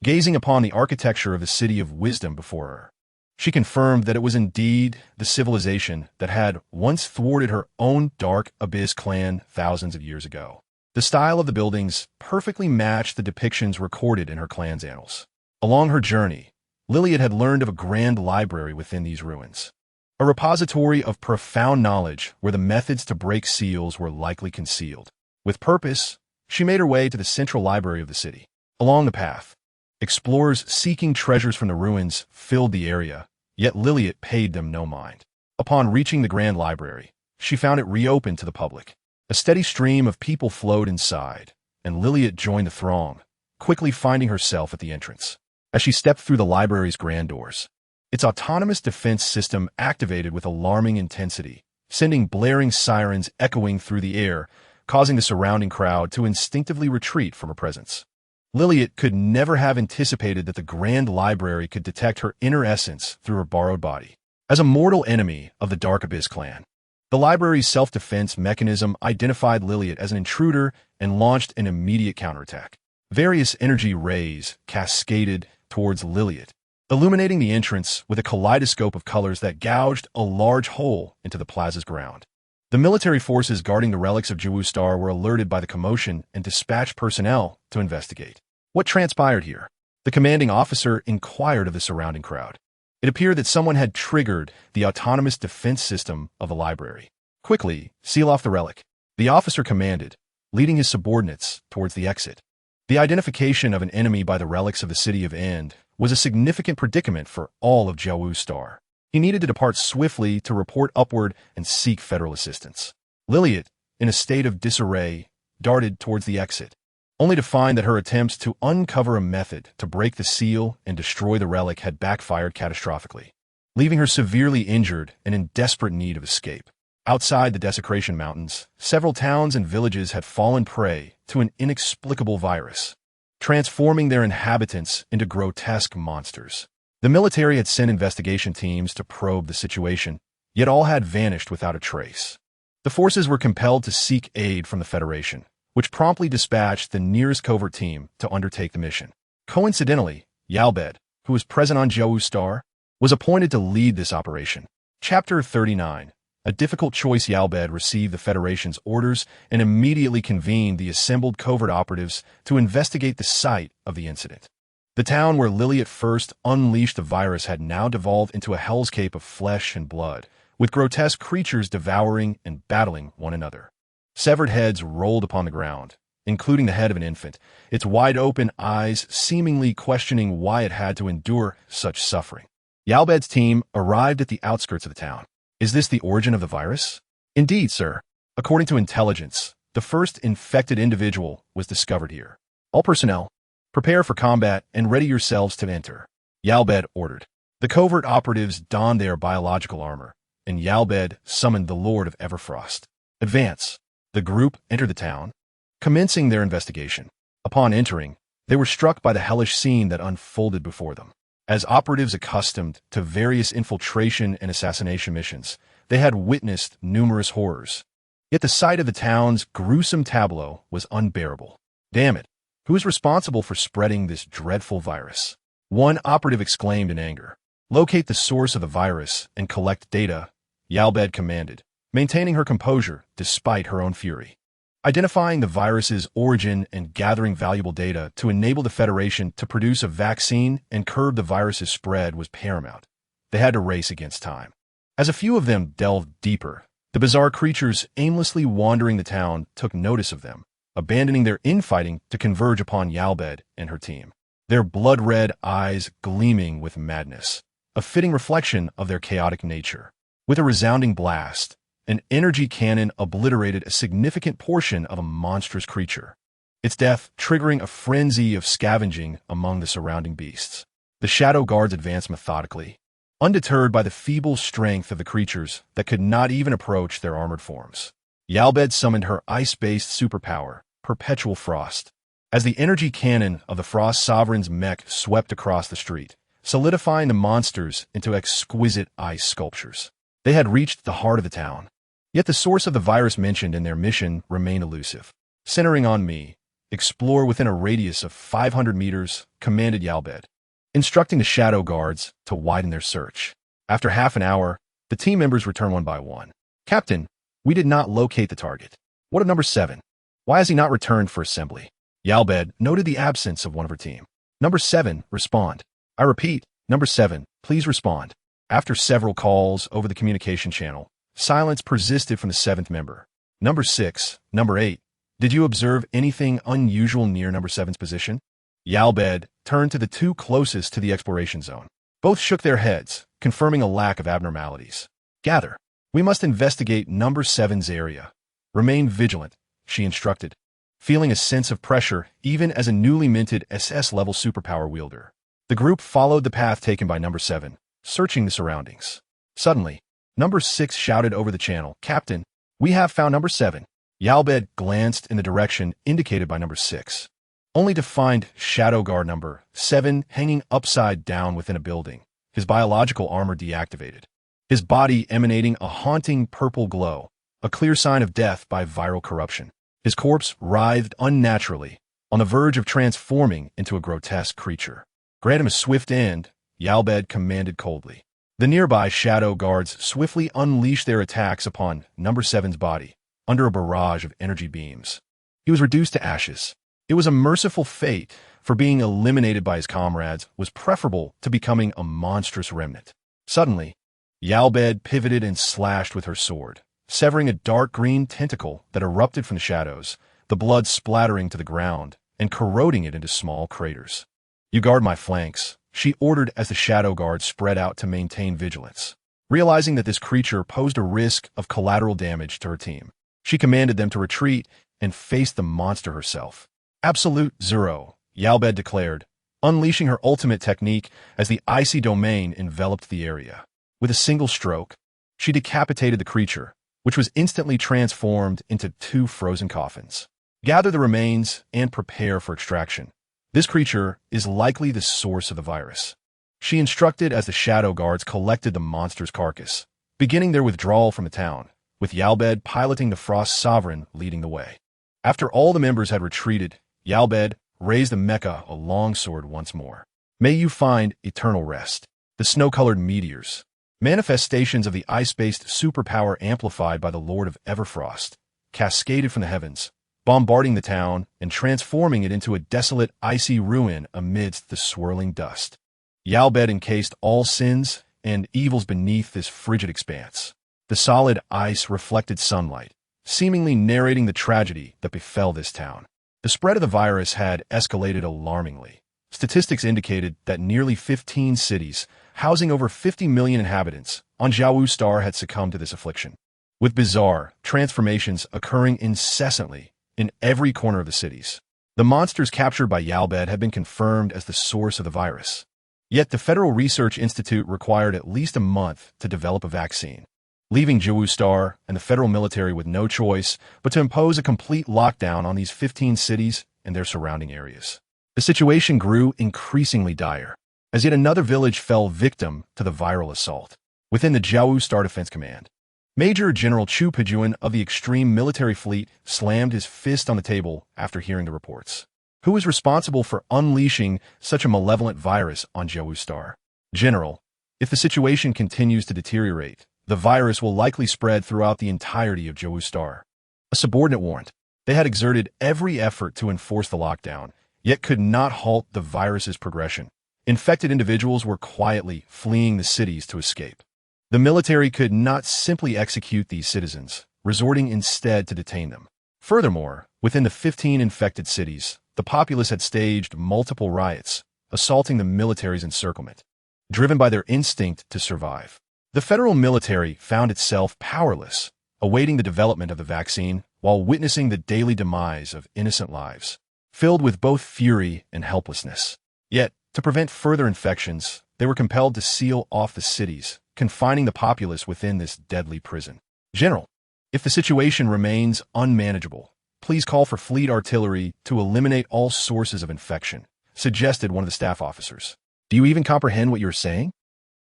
Gazing upon the architecture of the City of Wisdom before her, she confirmed that it was indeed the civilization that had once thwarted her own Dark Abyss clan thousands of years ago. The style of the buildings perfectly matched the depictions recorded in her clan's annals. Along her journey, Liliet had learned of a grand library within these ruins, a repository of profound knowledge where the methods to break seals were likely concealed. With purpose, she made her way to the central library of the city. Along the path, explorers seeking treasures from the ruins filled the area, yet Liliet paid them no mind. Upon reaching the grand library, she found it reopened to the public. A steady stream of people flowed inside, and Liliet joined the throng, quickly finding herself at the entrance. As she stepped through the library's grand doors, its autonomous defense system activated with alarming intensity, sending blaring sirens echoing through the air, causing the surrounding crowd to instinctively retreat from her presence. Liliet could never have anticipated that the Grand Library could detect her inner essence through her borrowed body. As a mortal enemy of the Dark Abyss clan, the library's self-defense mechanism identified Liliet as an intruder and launched an immediate counterattack. Various energy rays cascaded towards Liliet, illuminating the entrance with a kaleidoscope of colors that gouged a large hole into the plaza's ground. The military forces guarding the relics of Jiawu Star were alerted by the commotion and dispatched personnel to investigate. What transpired here? The commanding officer inquired of the surrounding crowd. It appeared that someone had triggered the autonomous defense system of the library. Quickly, seal off the relic, the officer commanded, leading his subordinates towards the exit. The identification of an enemy by the relics of the City of End was a significant predicament for all of Jiawu Star. He needed to depart swiftly to report upward and seek federal assistance. Liliet, in a state of disarray, darted towards the exit, only to find that her attempts to uncover a method to break the seal and destroy the relic had backfired catastrophically, leaving her severely injured and in desperate need of escape. Outside the Desecration Mountains, several towns and villages had fallen prey to an inexplicable virus, transforming their inhabitants into grotesque monsters. The military had sent investigation teams to probe the situation, yet all had vanished without a trace. The forces were compelled to seek aid from the Federation, which promptly dispatched the nearest covert team to undertake the mission. Coincidentally, Yalbed, who was present on Jiawu Star, was appointed to lead this operation. Chapter 39. A difficult choice. Yalbed received the Federation's orders and immediately convened the assembled covert operatives to investigate the site of the incident. The town where Liliet first unleashed the virus had now devolved into a hellscape of flesh and blood, with grotesque creatures devouring and battling one another. Severed heads rolled upon the ground, including the head of an infant, its wide-open eyes seemingly questioning why it had to endure such suffering. Yalbed's team arrived at the outskirts of the town. Is this the origin of the virus? Indeed, sir. According to intelligence, the first infected individual was discovered here. All personnel, prepare for combat and ready yourselves to enter, Yalbed ordered. The covert operatives donned their biological armor, and Yalbed summoned the Lord of Everfrost. Advance. The group entered the town, commencing their investigation. Upon entering, they were struck by the hellish scene that unfolded before them. As operatives accustomed to various infiltration and assassination missions, they had witnessed numerous horrors. Yet the sight of the town's gruesome tableau was unbearable. Damn it! Who is responsible for spreading this dreadful virus? One operative exclaimed in anger. Locate the source of the virus and collect data, Yalbed commanded, maintaining her composure despite her own fury. Identifying the virus's origin and gathering valuable data to enable the Federation to produce a vaccine and curb the virus's spread was paramount. They had to race against time. As a few of them delved deeper, the bizarre creatures aimlessly wandering the town took notice of them, abandoning their infighting to converge upon Yalbed and her team, their blood-red eyes gleaming with madness, a fitting reflection of their chaotic nature. With a resounding blast, an energy cannon obliterated a significant portion of a monstrous creature, its death triggering a frenzy of scavenging among the surrounding beasts. The Shadow Guards advanced methodically, undeterred by the feeble strength of the creatures that could not even approach their armored forms. Yalbed summoned her ice-based superpower, Perpetual Frost. As the energy cannon of the Frost Sovereign's mech swept across the street, solidifying the monsters into exquisite ice sculptures. They had reached the heart of the town. Yet the source of the virus mentioned in their mission remained elusive. Centering on me, explore within a radius of 500 meters, commanded Yalbed, instructing the Shadow Guards to widen their search. After half an hour, the team members returned one by one. Captain, we did not locate the target. What of number 7? Why has he not returned for assembly? Yalbed noted the absence of one of her team. Number 7, respond. I repeat, number 7, please respond. After several calls over the communication channel, silence persisted from the 7th member. Number 6, number 8, did you observe anything unusual near number 7's position? Yalbed turned to the two closest to the exploration zone. Both shook their heads, confirming a lack of abnormalities. Gather. We must investigate number 7's area. Remain vigilant, she instructed, feeling a sense of pressure even as a newly minted SS-level superpower wielder. The group followed the path taken by number 7, searching the surroundings. Suddenly, number 6 shouted over the channel, Captain, we have found number 7. Yalbed glanced in the direction indicated by number 6, only to find Shadow Guard number 7 hanging upside down within a building, his biological armor deactivated, his body emanating a haunting purple glow, a clear sign of death by viral corruption. His corpse writhed unnaturally, on the verge of transforming into a grotesque creature. Grant him a swift end, Yalbed commanded coldly. The nearby Shadow Guards swiftly unleashed their attacks upon number 7's body, under a barrage of energy beams. He was reduced to ashes. It was a merciful fate, for being eliminated by his comrades was preferable to becoming a monstrous remnant. Suddenly, Yalbed pivoted and slashed with her sword, severing a dark green tentacle that erupted from the shadows, the blood splattering to the ground and corroding it into small craters. You guard my flanks, she ordered as the Shadow Guards spread out to maintain vigilance. Realizing that this creature posed a risk of collateral damage to her team, she commanded them to retreat and face the monster herself. Absolute zero, Yalbed declared, unleashing her ultimate technique as the icy domain enveloped the area. With a single stroke, she decapitated the creature, which was instantly transformed into 2 frozen coffins. Gather the remains and prepare for extraction. This creature is likely the source of the virus. She instructed as the Shadow Guards collected the monster's carcass, beginning their withdrawal from the town, with Yalbed piloting the Frost Sovereign leading the way. After all the members had retreated, Yalbed raised the Mecha a longsword once more. May you find eternal rest. The snow-colored meteors, manifestations of the ice-based superpower amplified by the Lord of Everfrost, cascaded from the heavens, bombarding the town and transforming it into a desolate, icy ruin amidst the swirling dust. Yalbed encased all sins and evils beneath this frigid expanse. The solid ice reflected sunlight, seemingly narrating the tragedy that befell this town. The spread of the virus had escalated alarmingly. Statistics indicated that nearly 15 cities, housing over 50 million inhabitants, on Jiawu Star had succumbed to this affliction, with bizarre transformations occurring incessantly in every corner of the cities. The monsters captured by Yalbed had been confirmed as the source of the virus. Yet the Federal Research Institute required at least a month to develop a vaccine, leaving Jiawu Star and the federal military with no choice but to impose a complete lockdown on these 15 cities and their surrounding areas. The situation grew increasingly dire, as yet another village fell victim to the viral assault. Within the Jiawu Star Defense Command, Major General Chu Pejuan of the Extreme Military Fleet slammed his fist on the table after hearing the reports. Who is responsible for unleashing such a malevolent virus on Jiawu Star? General, if the situation continues to deteriorate, the virus will likely spread throughout the entirety of Jiawu Star. A subordinate warned. They had exerted every effort to enforce the lockdown, yet could not halt the virus's progression. Infected individuals were quietly fleeing the cities to escape. The military could not simply execute these citizens, resorting instead to detain them. Furthermore, within the 15 infected cities, the populace had staged multiple riots, assaulting the military's encirclement. Driven by their instinct to survive, the federal military found itself powerless, awaiting the development of the vaccine while witnessing the daily demise of innocent lives, filled with both fury and helplessness. Yet, to prevent further infections, they were compelled to seal off the cities, confining the populace within this deadly prison. General, if the situation remains unmanageable, please call for fleet artillery to eliminate all sources of infection, suggested one of the staff officers. Do you even comprehend what you're saying?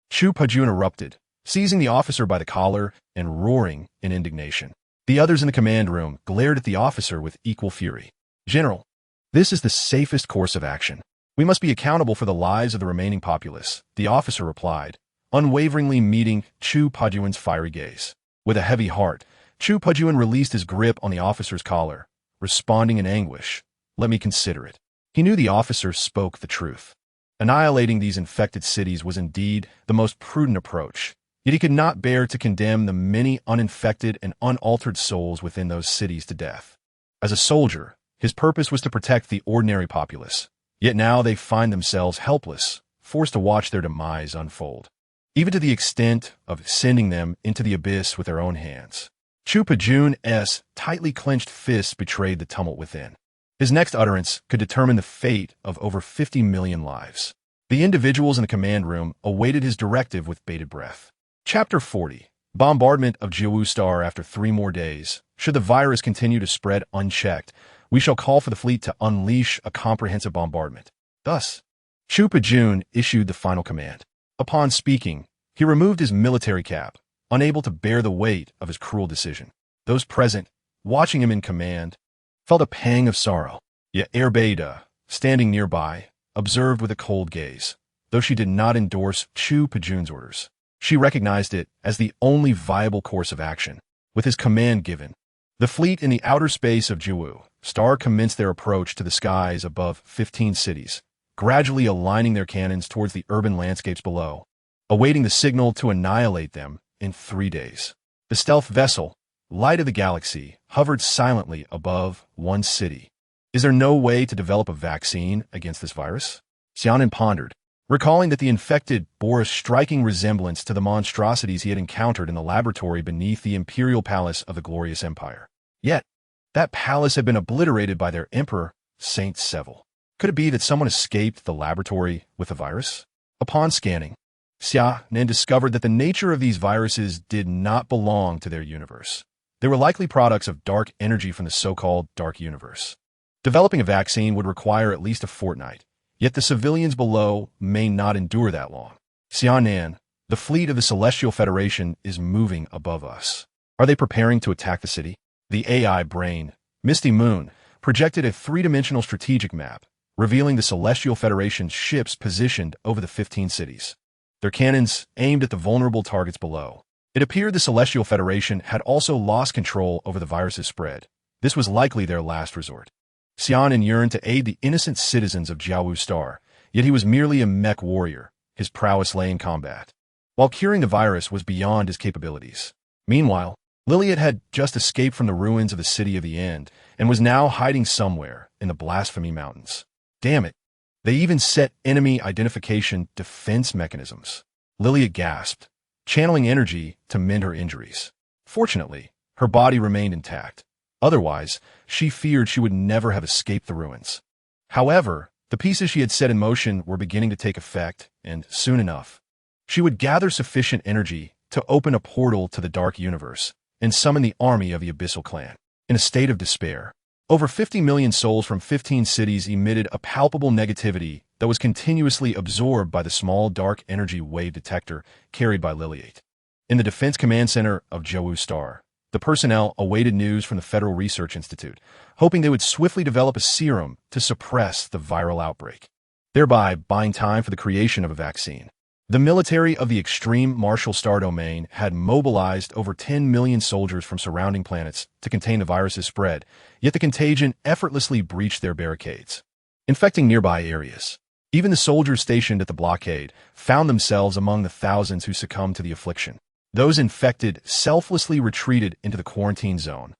Chu Pejun erupted, seizing the officer by the collar and roaring in indignation. The others in the command room glared at the officer with equal fury. General, this is the safest course of action. We must be accountable for the lives of the remaining populace, the officer replied, unwaveringly meeting Chu Pejun's fiery gaze. With a heavy heart, Chu Pejun released his grip on the officer's collar, responding in anguish. Let me consider it. He knew the officer spoke the truth. Annihilating these infected cities was indeed the most prudent approach, yet he could not bear to condemn the many uninfected and unaltered souls within those cities to death. As a soldier, his purpose was to protect the ordinary populace, yet now they find themselves helpless, forced to watch their demise unfold, even to the extent of sending them into the abyss with their own hands. Chu Pejun's tightly clenched fists betrayed the tumult within. His next utterance could determine the fate of over 50 million lives. The individuals in the command room awaited his directive with bated breath. Chapter 40. Bombardment of Jiawu Star after 3 more days. Should the virus continue to spread unchecked, we shall call for the fleet to unleash a comprehensive bombardment. Thus, Chu Pejun issued the final command. Upon speaking, he removed his military cap, unable to bear the weight of his cruel decision. Those present, watching him in command, felt a pang of sorrow. Yet Erbeida, standing nearby, observed with a cold gaze. Though she did not endorse Chu Pejun's orders, she recognized it as the only viable course of action. With his command given, the fleet in the outer space of Jiawu Star commenced their approach to the skies above 15 cities, gradually aligning their cannons towards the urban landscapes below, awaiting the signal to annihilate them in 3 days. The stealth vessel, Light of the Galaxy, hovered silently above one city. Is there no way to develop a vaccine against this virus? Xia Nan pondered, recalling that the infected bore a striking resemblance to the monstrosities he had encountered in the laboratory beneath the imperial palace of the glorious empire. Yet, that palace had been obliterated by their emperor, Saint Seville. Could it be that someone escaped the laboratory with the virus? Upon scanning, Xia Nan discovered that the nature of these viruses did not belong to their universe. They were likely products of dark energy from the so-called dark universe. Developing a vaccine would require at least a fortnight, yet the civilians below may not endure that long. Xia Nan, the fleet of the Celestial Federation is moving above us. Are they preparing to attack the city? The AI brain, Misty Moon, projected a 3-dimensional strategic map, revealing the Celestial Federation's ships positioned over the 15 cities. Their cannons aimed at the vulnerable targets below. It appeared the Celestial Federation had also lost control over the virus's spread. This was likely their last resort. Xia Nan yearned to aid the innocent citizens of Jiawu Star, yet he was merely a mech warrior. His prowess lay in combat, while curing the virus was beyond his capabilities. Meanwhile, Liliet had just escaped from the ruins of the City of the End and was now hiding somewhere in the Blasphemy Mountains. Damn it! They even set enemy identification defense mechanisms. Liliet gasped, channeling energy to mend her injuries. Fortunately, her body remained intact. Otherwise, she feared she would never have escaped the ruins. However, the pieces she had set in motion were beginning to take effect, and soon enough, she would gather sufficient energy to open a portal to the Dark Universe and summon the army of the Abyssal Clan. In a state of despair, over 50 million souls from 15 cities emitted a palpable negativity that was continuously absorbed by the small dark energy wave detector carried by Liliet. In the Defense Command Center of Jiawu Star, the personnel awaited news from the Federal Research Institute, hoping they would swiftly develop a serum to suppress the viral outbreak, thereby buying time for the creation of a vaccine. The military of the extreme Martial Star Domain had mobilized over 10 million soldiers from surrounding planets to contain the virus's spread, yet the contagion effortlessly breached their barricades, infecting nearby areas. Even the soldiers stationed at the blockade found themselves among the thousands who succumbed to the affliction. Those infected selflessly retreated into the quarantine zone,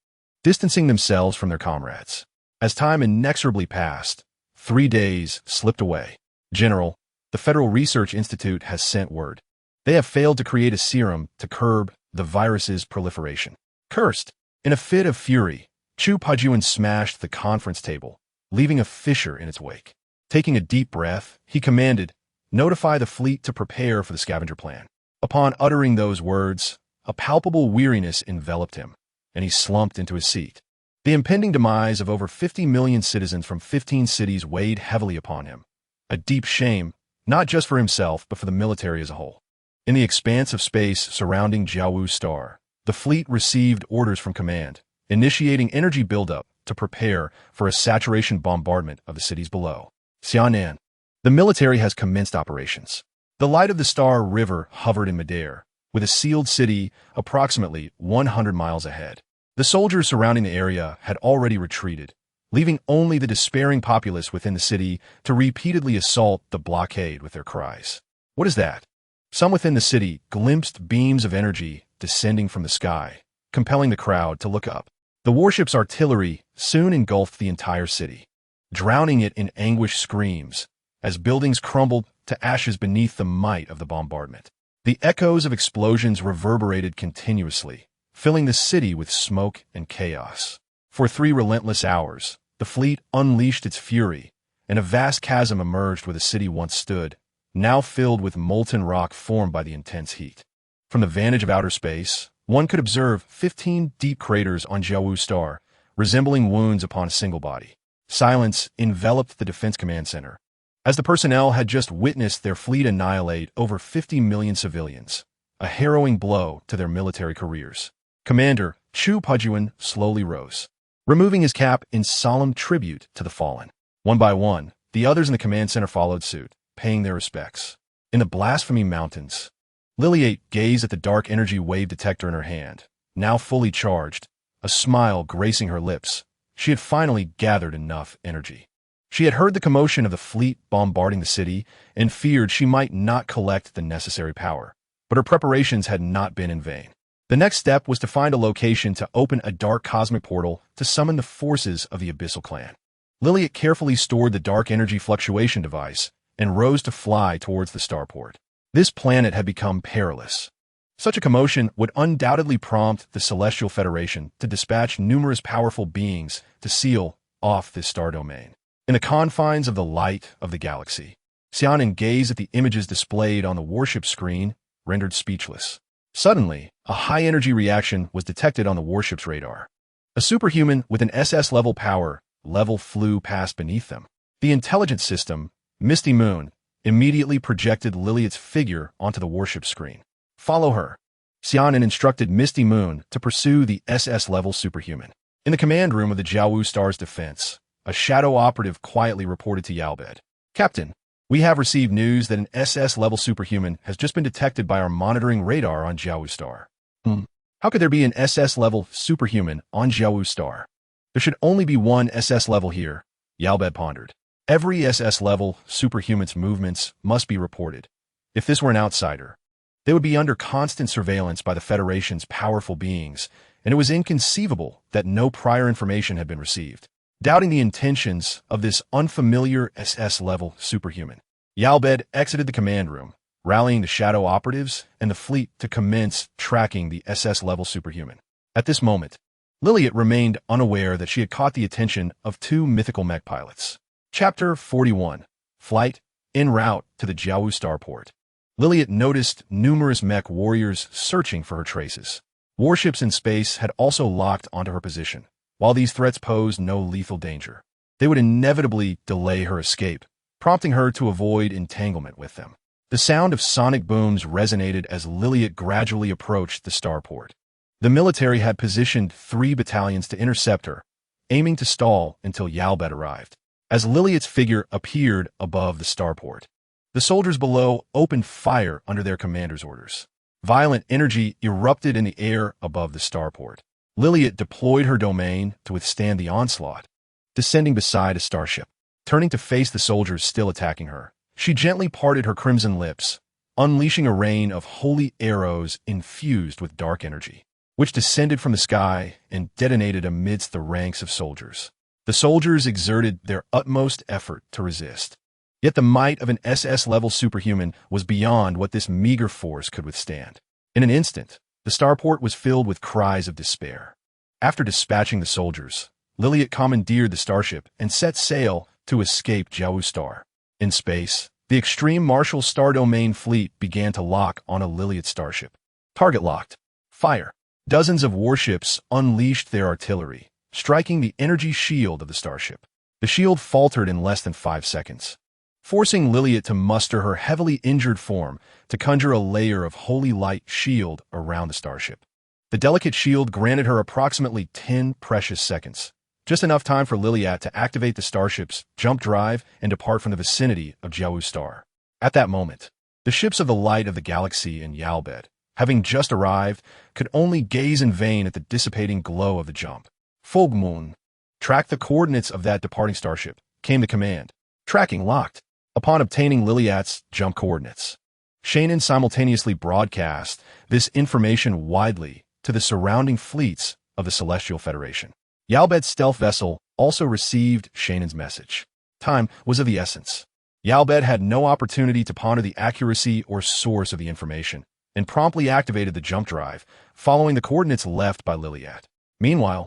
distancing themselves from their comrades. As time inexorably passed, 3 days slipped away. General, the Federal Research Institute has sent word. They have failed to create a serum to curb the virus's proliferation. Cursed! In a fit of fury, Chu Pajuan smashed the conference table, leaving a fissure in its wake. Taking a deep breath, he commanded, "Notify the fleet to prepare for the scavenger plan." Upon uttering those words, a palpable weariness enveloped him, and he slumped into his seat. The impending demise of over 50 million citizens from 15 cities weighed heavily upon him. A deep shame, not just for himself, but for the military as a whole. In the expanse of space surrounding Jiawu Star, the fleet received orders from command, initiating energy buildup to prepare for a saturation bombardment of the cities below. Xia Nan. The military has commenced operations. The light of the Star River hovered in midair, with a sealed city approximately 100 miles ahead. The soldiers surrounding the area had already retreated, leaving only the despairing populace within the city to repeatedly assault the blockade with their cries. What is that? Some within the city glimpsed beams of energy descending from the sky, compelling the crowd to look up. The warship's artillery soon engulfed the entire city, drowning it in anguished screams as buildings crumbled to ashes beneath the might of the bombardment. The echoes of explosions reverberated continuously, filling the city with smoke and chaos. For 3 relentless hours, the fleet unleashed its fury, and a vast chasm emerged where the city once stood, now filled with molten rock formed by the intense heat. From the vantage of outer space, one could observe 15 deep craters on Jiawu Star, resembling wounds upon a single body. Silence enveloped the Defense Command Center, as the personnel had just witnessed their fleet annihilate over 50 million civilians, a harrowing blow to their military careers. Commander Chu Pajuan slowly rose, removing his cap in solemn tribute to the fallen. One by one, the others in the command center followed suit, paying their respects. In the Blasphemy Mountains, Liliate gazed at the dark energy wave detector in her hand, now fully charged, a smile gracing her lips. She had finally gathered enough energy. She had heard the commotion of the fleet bombarding the city and feared she might not collect the necessary power, but her preparations had not been in vain. The next step was to find a location to open a dark cosmic portal to summon the forces of the Abyssal Clan. Liliate carefully stored the dark energy fluctuation device and rose to fly towards the starport. This planet had become perilous. Such a commotion would undoubtedly prompt the Celestial Federation to dispatch numerous powerful beings to seal off this star domain. In the confines of the light of the galaxy, Xia Nan gazed at the images displayed on the warship screen, rendered speechless. Suddenly, a high-energy reaction was detected on the warship's radar. A superhuman with an SS-level power level flew past beneath them. The intelligence system, Misty Moon, immediately projected Liliate's figure onto the warship screen. "Follow her." Xia Nan instructed Misty Moon to pursue the SS-level superhuman. In the command room of the Jiawu Star's defense, a shadow operative quietly reported to Yalbed. "Captain, we have received news that an SS-level superhuman has just been detected by our monitoring radar on Jiawu Star." How could there be an SS-level superhuman on Jiawu Star? There should only be one SS level here, Yalbed pondered. Every SS-level superhuman's movements must be reported. If this were an outsider, they would be under constant surveillance by the Federation's powerful beings, and it was inconceivable that no prior information had been received. Doubting the intentions of this unfamiliar SS-level superhuman, Yalbed exited the command room, rallying the shadow operatives and the fleet to commence tracking the SS-level superhuman. At this moment, Liliate remained unaware that she had caught the attention of 2 mythical mech pilots. Chapter 41. Flight en route to the Jiawu starport. Liliate noticed numerous mech warriors searching for her traces. Warships in space had also locked onto her position. While these threats posed no lethal danger, they would inevitably delay her escape, prompting her to avoid entanglement with them. The sound of sonic booms resonated as Liliate gradually approached the starport. The military had positioned 3 battalions to intercept her, aiming to stall until Yalbed arrived. As Liliate's figure appeared above the starport, the soldiers below opened fire under their commander's orders. Violent energy erupted in the air above the starport. Liliate deployed her domain to withstand the onslaught, descending beside a starship. Turning to face the soldiers still attacking her, She gently parted her crimson lips, unleashing a rain of holy arrows infused with dark energy, which descended from the sky and detonated amidst the ranks of soldiers. The soldiers exerted their utmost effort to resist. Yet the might of an SS-level superhuman was beyond what this meager force could withstand. In an instant, the starport was filled with cries of despair. After dispatching the soldiers, Liliet commandeered the starship and set sail to escape Jiawu Star. In space, the extreme Martial Star Domain fleet began to lock on a Liliet starship. Target locked. Fire. Dozens of warships unleashed their artillery, striking the energy shield of the starship. The shield faltered in less than 5 seconds, forcing Liliet to muster her heavily injured form to conjure a layer of holy light shield around the starship. The delicate shield granted her approximately 10 precious seconds, just enough time for Liliet to activate the starship's jump drive and depart from the vicinity of Jiawu Star. At that moment, the ships of the Light of the Galaxy and Yalbed, having just arrived, could only gaze in vain at the dissipating glow of the jump. Full Moon. Track the coordinates of that departing starship, came the command. Tracking locked. Upon obtaining Liliet's jump coordinates, Xia Nan simultaneously broadcast this information widely to the surrounding fleets of the Celestial Federation. Yalbed's stealth vessel also received Xia Nan's message. Time was of the essence. Yalbed had no opportunity to ponder the accuracy or source of the information, and promptly activated the jump drive, following the coordinates left by Liliet. Meanwhile,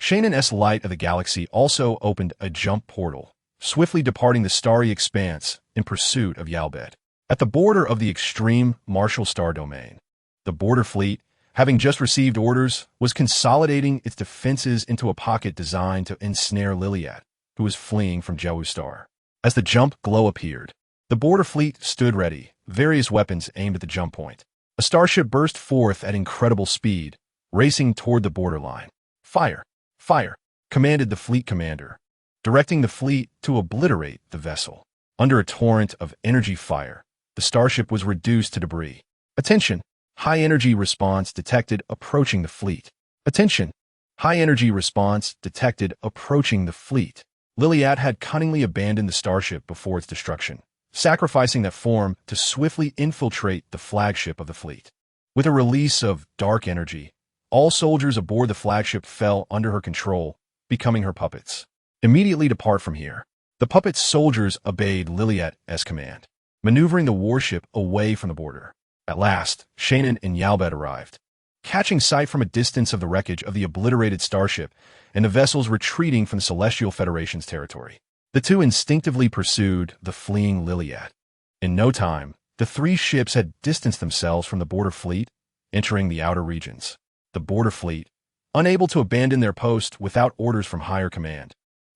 Xia Nan's Light of the Galaxy also opened a jump portal, swiftly departing the starry expanse in pursuit of Yalbed. At the border of the extreme Martial Star Domain, the border fleet, having just received orders, was consolidating its defenses into a pocket designed to ensnare Liliet, who was fleeing from Jiawu Star. As the jump glow appeared, the border fleet stood ready, various weapons aimed at the jump point. A starship burst forth at incredible speed, racing toward the borderline. Fire! Fire! Commanded the fleet commander, directing the fleet to obliterate the vessel. Under a torrent of energy fire, the starship was reduced to debris. Attention! High-energy response detected approaching the fleet. Attention! High-energy response detected approaching the fleet. Liliet had cunningly abandoned the starship before its destruction, sacrificing that form to swiftly infiltrate the flagship of the fleet. With a release of dark energy, all soldiers aboard the flagship fell under her control, becoming her puppets. Immediately depart from here. The puppet soldiers obeyed Liliet's command, maneuvering the warship away from the border. At last, Xia Nan and Yalbed arrived, catching sight from a distance of the wreckage of the obliterated starship and the vessels retreating from the Celestial Federation's territory. The two instinctively pursued the fleeing Liliet. In no time, the three ships had distanced themselves from the border fleet, entering the outer regions. The border fleet, unable to abandon their post without orders from higher command,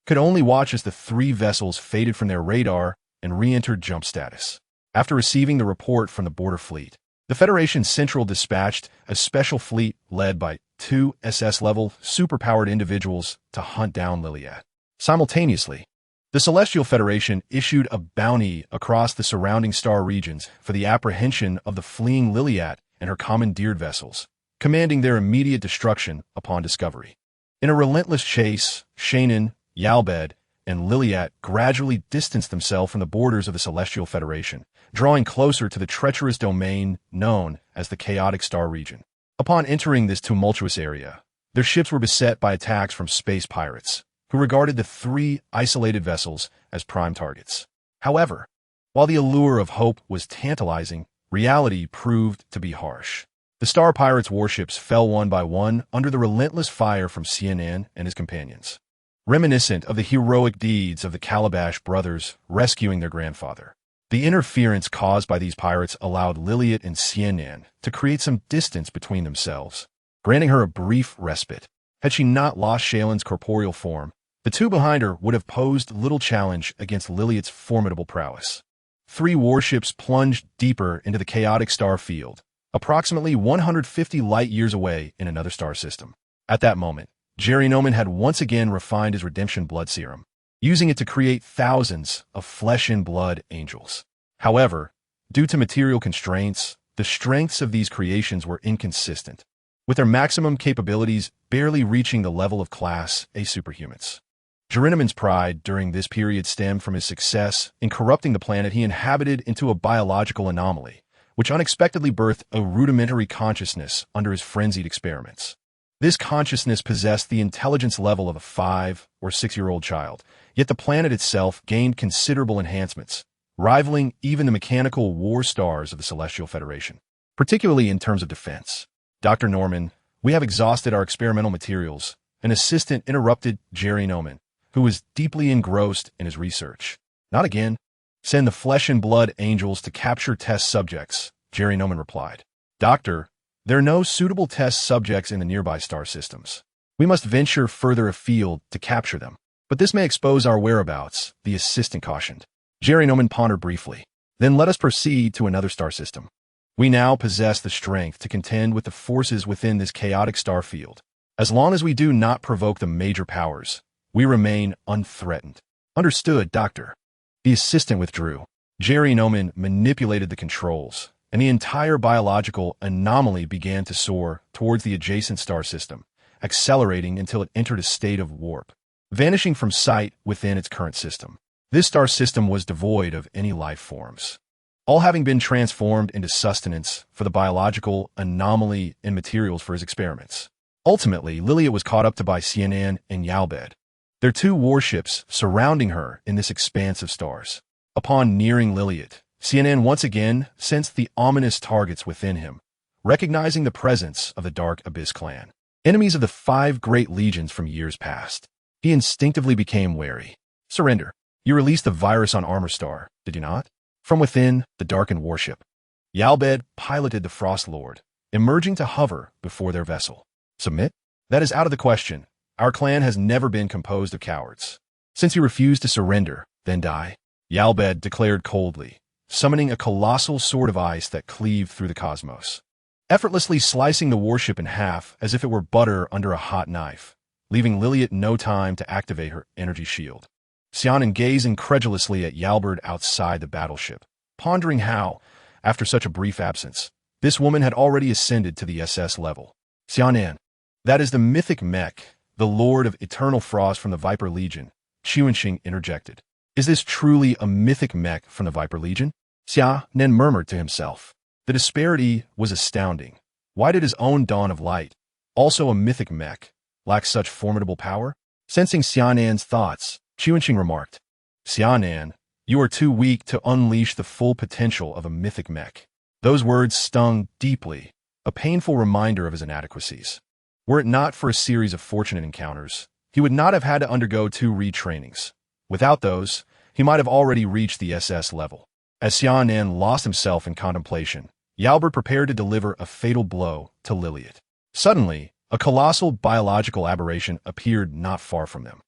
could only watch as the three vessels faded from their radar and re-entered jump status. After receiving the report from the border fleet, the Federation Central dispatched a special fleet led by 2 SS-level superpowered individuals to hunt down Liliet. Simultaneously, the Celestial Federation issued a bounty across the surrounding star regions for the apprehension of the fleeing Liliet and her commandeered vessels, commanding their immediate destruction upon discovery. In a relentless chase, Xia Nan, Yalbed, and Liliet gradually distanced themselves from the borders of the Celestial Federation, drawing closer to the treacherous domain known as the Chaotic Star region. Upon entering this tumultuous area, their ships were beset by attacks from space pirates, who regarded the 3 isolated vessels as prime targets. However, while the allure of hope was tantalizing, reality proved to be harsh. The Star Pirates' warships fell one by one under the relentless fire from Xia Nan and his companions, reminiscent of the heroic deeds of the Calabash brothers rescuing their grandfather. The interference caused by these pirates allowed Liliet and Xia Nan to create some distance between themselves, granting her a brief respite. Had she not lost Shaylin's corporeal form, the two behind her would have posed little challenge against Liliet's formidable prowess. 3 warships plunged deeper into the chaotic star field, approximately 150 light-years away in another star system. At that moment, Jerry Noman had once again refined his redemption blood serum, using it to create thousands of flesh-and-blood angels. However, due to material constraints, the strengths of these creations were inconsistent, with their maximum capabilities barely reaching the level of Class A superhumans. Gerinoman's pride during this period stemmed from his success in corrupting the planet he inhabited into a biological anomaly, which unexpectedly birthed a rudimentary consciousness under his frenzied experiments. This consciousness possessed the intelligence level of a 5- or 6-year-old child, yet the planet itself gained considerable enhancements, rivaling even the mechanical war stars of the Celestial Federation, particularly in terms of defense. Dr. Norman, we have exhausted our experimental materials, an assistant interrupted Gerinoman, who was deeply engrossed in his research. Not again. Send the flesh and blood angels to capture test subjects, Gerinoman replied. Doctor, there are no suitable test subjects in the nearby star systems. We must venture further afield to capture them. But this may expose our whereabouts, the assistant cautioned. Gerinoman pondered briefly. Then let us proceed to another star system. We now possess the strength to contend with the forces within this chaotic star field. As long as we do not provoke the major powers, we remain unthreatened. Understood, Doctor. The assistant withdrew. Gerinoman manipulated the controls, and the entire biological anomaly began to soar towards the adjacent star system, accelerating until it entered a state of warp, vanishing from sight within its current system. This star system was devoid of any life forms, all having been transformed into sustenance for the biological anomaly and materials for his experiments. Ultimately, Liliet was caught up to by Xia Nan and Yalbed, their 2 warships surrounding her in this expanse of stars. Upon nearing Liliet, Xia Nan once again sensed the ominous targets within him, recognizing the presence of the Dark Abyss clan, enemies of the 5 great legions from years past. He instinctively became wary. Surrender. You released the virus on Armor Star, did you not? From within the darkened warship, Yalbed piloted the Frost Lord, emerging to hover before their vessel. Submit? That is out of the question. Our clan has never been composed of cowards. Since you refuse to surrender, then die, Yalbed declared coldly, summoning a colossal sword of ice that cleaved through the cosmos, effortlessly slicing the warship in half as if it were butter under a hot knife, leaving Liliet no time to activate her energy shield. Xia Nan gazed incredulously at Yalbed outside the battleship, pondering how, after such a brief absence, this woman had already ascended to the SS level. Xia Nan, that is the mythic mech, the Lord of Eternal Frost from the Viper Legion, Chuanxing interjected. Is this truly a mythic mech from the Viper Legion? Xia Nan murmured to himself. The disparity was astounding. Why did his own Dawn of Light, also a mythic mech, lack such formidable power? Sensing Xia Nan's thoughts, Chuanxing remarked, Xia Nan, you are too weak to unleash the full potential of a mythic mech. Those words stung deeply, a painful reminder of his inadequacies. Were it not for a series of fortunate encounters, he would not have had to undergo 2 retrainings. Without those, he might have already reached the SS level. As Xia Nan lost himself in contemplation, Yalbed prepared to deliver a fatal blow to Liliet. Suddenly, a colossal biological aberration appeared not far from them.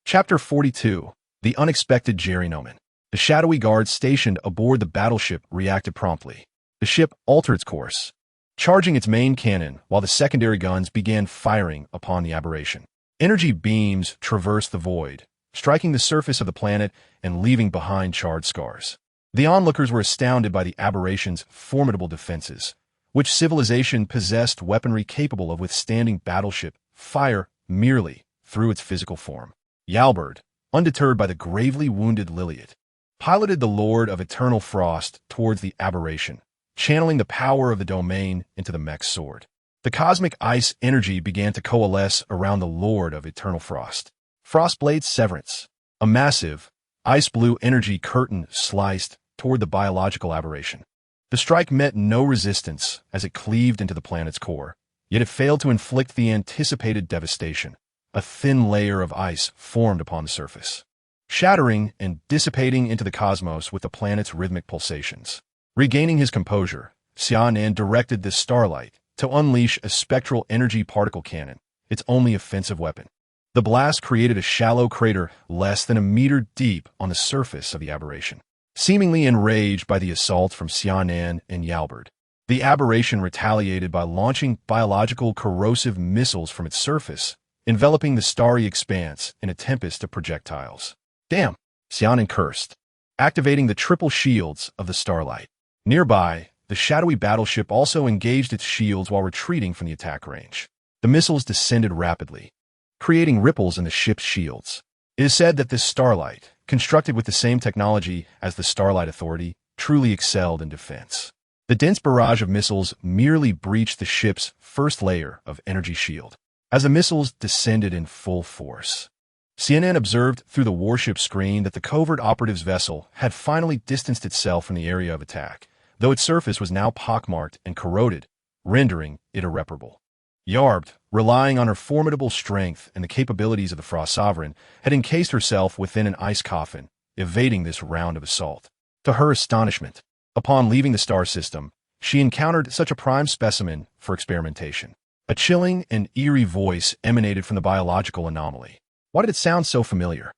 Chapter 42. The Unexpected Gerinoman. The shadowy guards stationed aboard the battleship reacted promptly. The ship altered its course, charging its main cannon while the secondary guns began firing upon the aberration. Energy beams traversed the void, striking the surface of the planet and leaving behind charred scars. The onlookers were astounded by the aberration's formidable defenses, which civilization possessed weaponry capable of withstanding battleship fire merely through its physical form. Yalbed, undeterred by the gravely wounded Liliet, piloted the Lord of Eternal Frost towards the aberration, channeling the power of the domain into the mech's sword. The cosmic ice energy began to coalesce around the Lord of Eternal Frost. Frostblade Severance. A massive, ice-blue energy curtain sliced toward the biological aberration. The strike met no resistance as it cleaved into the planet's core, yet it failed to inflict the anticipated devastation. A thin layer of ice formed upon the surface, shattering and dissipating into the cosmos with the planet's rhythmic pulsations. Regaining his composure, Xia Nan directed this starlight to unleash a spectral energy particle cannon, its only offensive weapon. The blast created a shallow crater less than a meter deep on the surface of the aberration. Seemingly enraged by the assault from Xia Nan and Yalbed, the aberration retaliated by launching biological corrosive missiles from its surface, enveloping the starry expanse in a tempest of projectiles. Damn, Xia Nan cursed, activating the triple shields of the starlight. Nearby, the shadowy battleship also engaged its shields while retreating from the attack range. The missiles descended rapidly, creating ripples in the ship's shields. It is said that this starlight, constructed with the same technology as the Starlight Authority, truly excelled in defense. The dense barrage of missiles merely breached the ship's first layer of energy shield. As the missiles descended in full force, Xia Nan observed through the warship screen that the covert operative's vessel had finally distanced itself from the area of attack, though its surface was now pockmarked and corroded, rendering it irreparable. Yarb, relying on her formidable strength and the capabilities of the Frost Sovereign, had encased herself within an ice coffin, evading this round of assault. To her astonishment, upon leaving the star system, she encountered such a prime specimen for experimentation. A chilling and eerie voice emanated from the biological anomaly. Why did it sound so familiar?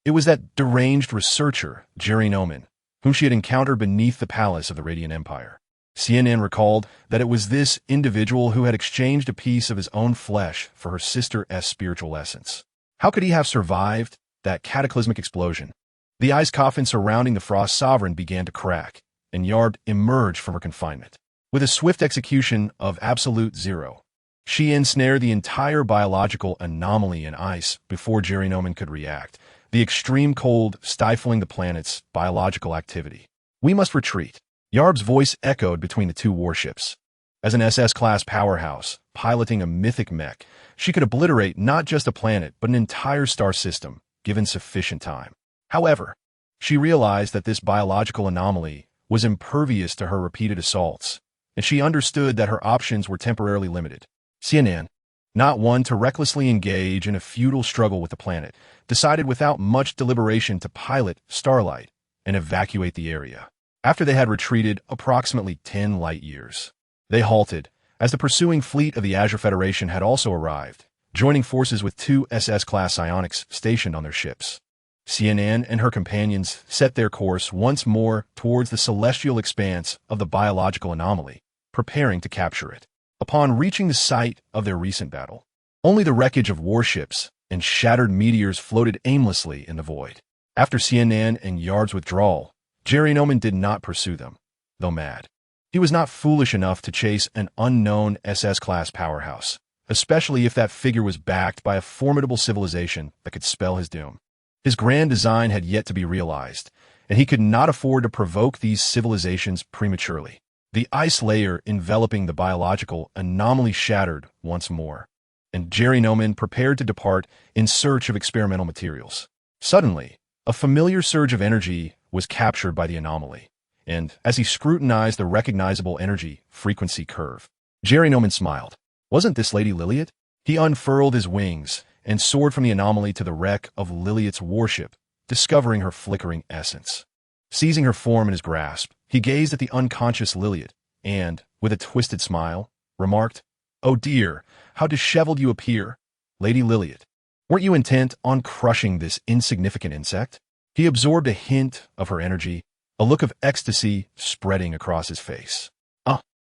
It was that deranged researcher, Xia Nan, whom she had encountered beneath the palace of the Radiant Empire. Xia Nan recalled that it was this individual who had exchanged a piece of his own flesh for her sister's spiritual essence. How could he have survived that cataclysmic explosion? The ice coffin surrounding the Frost Sovereign began to crack, and Yarb emerged from her confinement. With a swift execution of absolute zero, she ensnared the entire biological anomaly in ice before Xia Nan could react, the extreme cold stifling the planet's biological activity. We must retreat. Yarb's voice echoed between the two warships. As an SS-class powerhouse, piloting a mythic mech, she could obliterate not just a planet but an entire star system, given sufficient time. However, she realized that this biological anomaly was impervious to her repeated assaults, and she understood that her options were temporarily limited. Xia Nan, not one to recklessly engage in a futile struggle with the planet, decided without much deliberation to pilot Starlight and evacuate the area. After they had retreated approximately 10 light years, they halted, as the pursuing fleet of the Azure Federation had also arrived, joining forces with two SS-class psionics stationed on their ships. Xia Nan and her companions set their course once more towards the celestial expanse of the biological anomaly, preparing to capture it. Upon reaching the site of their recent battle, only the wreckage of warships and shattered meteors floated aimlessly in the void. After Xia Nan and Yarb's withdrawal, Xia Nan did not pursue them, though mad. He was not foolish enough to chase an unknown SS-class powerhouse, especially if that figure was backed by a formidable civilization that could spell his doom. His grand design had yet to be realized, and he could not afford to provoke these civilizations prematurely. The ice layer enveloping the biological anomaly shattered once more, and Xia Nan prepared to depart in search of experimental materials. Suddenly, a familiar surge of energy was captured by the anomaly, and as he scrutinized the recognizable energy frequency curve, Xia Nan smiled. Wasn't this Lady Liliet? He unfurled his wings and soared from the anomaly to the wreck of Liliet's warship, discovering her flickering essence. Seizing her form in his grasp, he gazed at the unconscious Liliet and, with a twisted smile, remarked, "Oh dear, how disheveled you appear, Lady Liliet. Weren't you intent on crushing this insignificant insect?" He absorbed a hint of her energy, a look of ecstasy spreading across his face.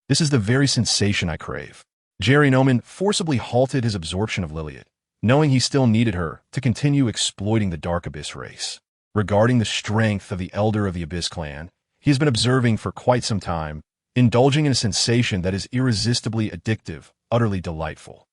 This is the very sensation I crave." Xia Nan forcibly halted his absorption of Liliet, knowing he still needed her to continue exploiting the Dark Abyss race. Regarding the strength of the Elder of the Abyss clan, he has been observing for quite some time, indulging in a sensation that is irresistibly addictive, utterly delightful.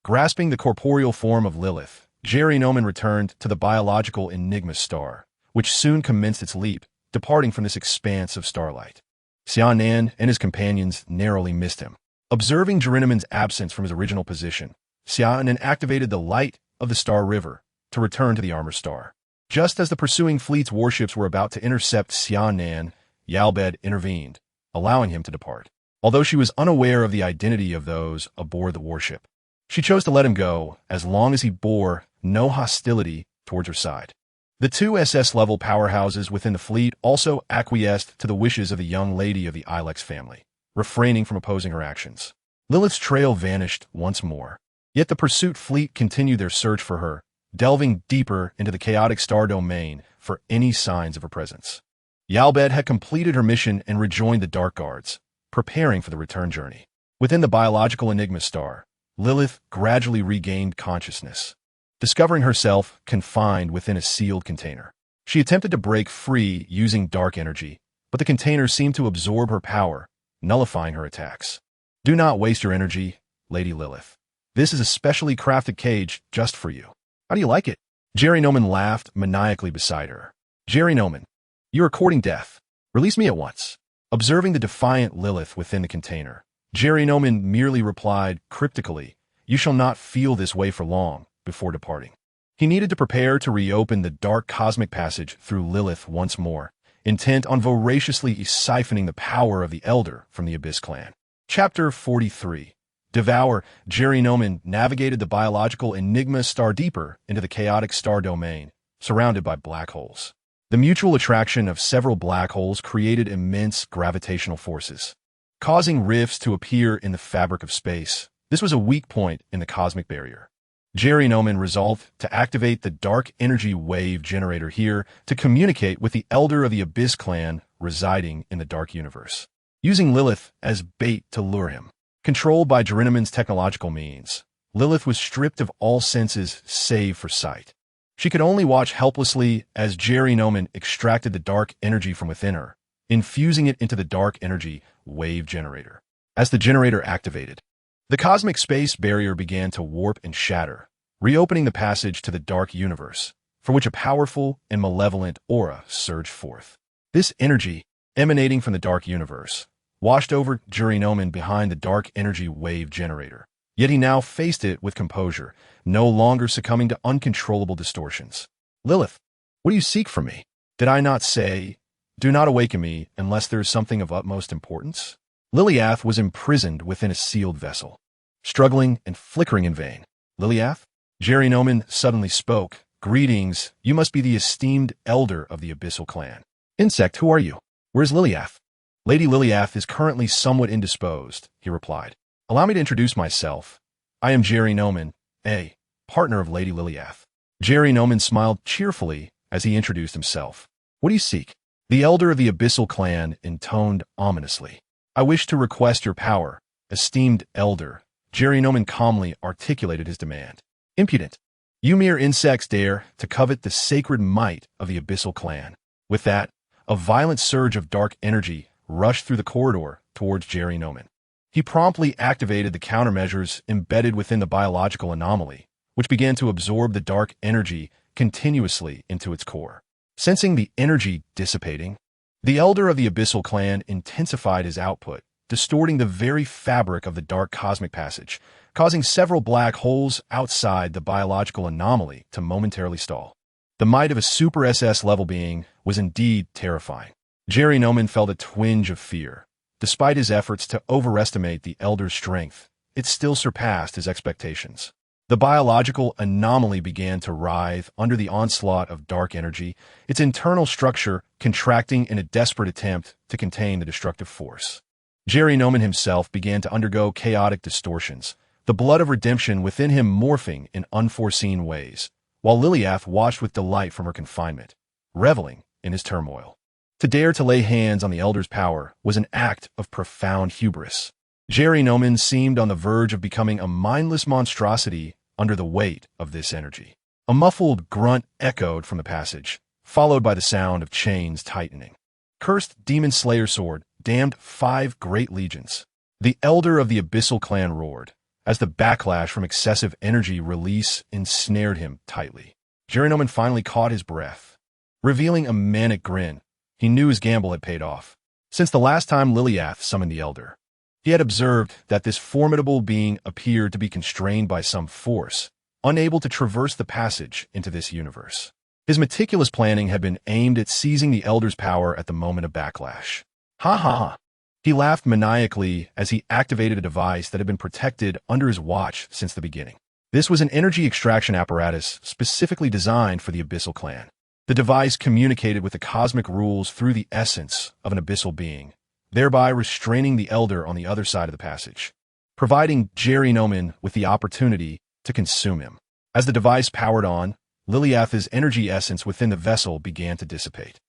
Grasping the corporeal form of Lilith, Xia Nan returned to the biological Enigma star, which soon commenced its leap, departing from this expanse of starlight. Xia Nan and his companions narrowly missed him. Observing Xia Nan's absence from his original position, Xia Nan activated the light of the Star River to return to the armor star. Just as the pursuing fleet's warships were about to intercept Xia Nan, Yalbed intervened, allowing him to depart. Although she was unaware of the identity of those aboard the warship, she chose to let him go as long as he bore no hostility towards her side. The two SS-level powerhouses within the fleet also acquiesced to the wishes of the young lady of the Ilex family, refraining from opposing her actions. Lilith's trail vanished once more, yet the pursuit fleet continued their search for her, delving deeper into the chaotic star domain for any signs of her presence. Yalbed had completed her mission and rejoined the Dark Guards, preparing for the return journey. Within the biological Enigma star, Lilith gradually regained consciousness, discovering herself confined within a sealed container. She attempted to break free using dark energy, but the container seemed to absorb her power, nullifying her attacks. "Do not waste your energy, Lady Lilith. This is a specially crafted cage just for you. How do you like it?" Jerry Noman laughed maniacally beside her. Jerry Noman, you are courting death. Release me at once. Observing the defiant Lilith within the container, Jerry Noman merely replied cryptically, "You shall not feel this way for long," before departing. He needed to prepare to reopen the dark cosmic passage through Lilith once more, intent on voraciously siphoning the power of the Elder from the Abyss clan. Chapter 43. Devour. Jerry Noman navigated the biological enigma star deeper into the chaotic star domain, surrounded by black holes. The mutual attraction of several black holes created immense gravitational forces, causing rifts to appear in the fabric of space. This was a weak point in the cosmic barrier. Jerry Noman resolved to activate the dark energy wave generator here to communicate with the Elder of the Abyss clan residing in the dark universe, using Lilith as bait to lure him. Controlled by Jerinoman's technological means, Lilith was stripped of all senses save for sight. She could only watch helplessly as Jerry Noman extracted the dark energy from within her, infusing it into the dark energy wave generator. As the generator activated, the cosmic space barrier began to warp and shatter, reopening the passage to the dark universe, from which a powerful and malevolent aura surged forth. This energy, emanating from the dark universe, washed over Jerry Noman behind the dark energy wave generator. Yet he now faced it with composure, no longer succumbing to uncontrollable distortions. "Lilith, what do you seek from me? Did I not say, do not awaken me unless there is something of utmost importance?" Liliath was imprisoned within a sealed vessel, struggling and flickering in vain. "Liliath?" Jerry Noman suddenly spoke. "Greetings, you must be the esteemed Elder of the Abyssal clan." "Insect, who are you? Where's Liliath?" "Lady Liliath is currently somewhat indisposed," he replied. "Allow me to introduce myself. I am Jerry Noman, a partner of Lady Liliath." Jerry Noman smiled cheerfully as he introduced himself. "What do you seek?" The Elder of the Abyssal clan intoned ominously. "I wish to request your power, esteemed Elder." Jerry Noman calmly articulated his demand. "Impudent! You mere insects dare to covet the sacred might of the Abyssal clan." With that, a violent surge of dark energy rushed through the corridor towards Jerry Noman. He promptly activated the countermeasures embedded within the biological anomaly, which began to absorb the dark energy continuously into its core. Sensing the energy dissipating, the Elder of the Abyssal clan intensified his output, distorting the very fabric of the dark cosmic passage, causing several black holes outside the biological anomaly to momentarily stall. The might of a Super SS level being was indeed terrifying. Jerry Noman felt a twinge of fear. Despite his efforts to overestimate the Elder's strength, it still surpassed his expectations. The biological anomaly began to writhe under the onslaught of dark energy, its internal structure contracting in a desperate attempt to contain the destructive force. Jerry Noman himself began to undergo chaotic distortions, the blood of redemption within him morphing in unforeseen ways, while Liliath watched with delight from her confinement, reveling in his turmoil. To dare to lay hands on the Elder's power was an act of profound hubris. Jerry Noman seemed on the verge of becoming a mindless monstrosity under the weight of this energy. A muffled grunt echoed from the passage, followed by the sound of chains tightening. "Cursed demon slayer sword, damned 5 great legions." The Elder of the Abyssal clan roared, as the backlash from excessive energy release ensnared him tightly. Jerry Noman finally caught his breath. Revealing a manic grin, he knew his gamble had paid off. Since the last time Liliath summoned the Elder, he had observed that this formidable being appeared to be constrained by some force, unable to traverse the passage into this universe. His meticulous planning had been aimed at seizing the Elder's power at the moment of backlash. "Ha ha ha." He laughed maniacally as he activated a device that had been protected under his watch since the beginning. This was an energy extraction apparatus specifically designed for the Abyssal clan. The device communicated with the cosmic rules through the essence of an abyssal being, thereby restraining the Elder on the other side of the passage, providing Jerry Noman with the opportunity to consume him. As the device powered on, Liliath's energy essence within the vessel began to dissipate.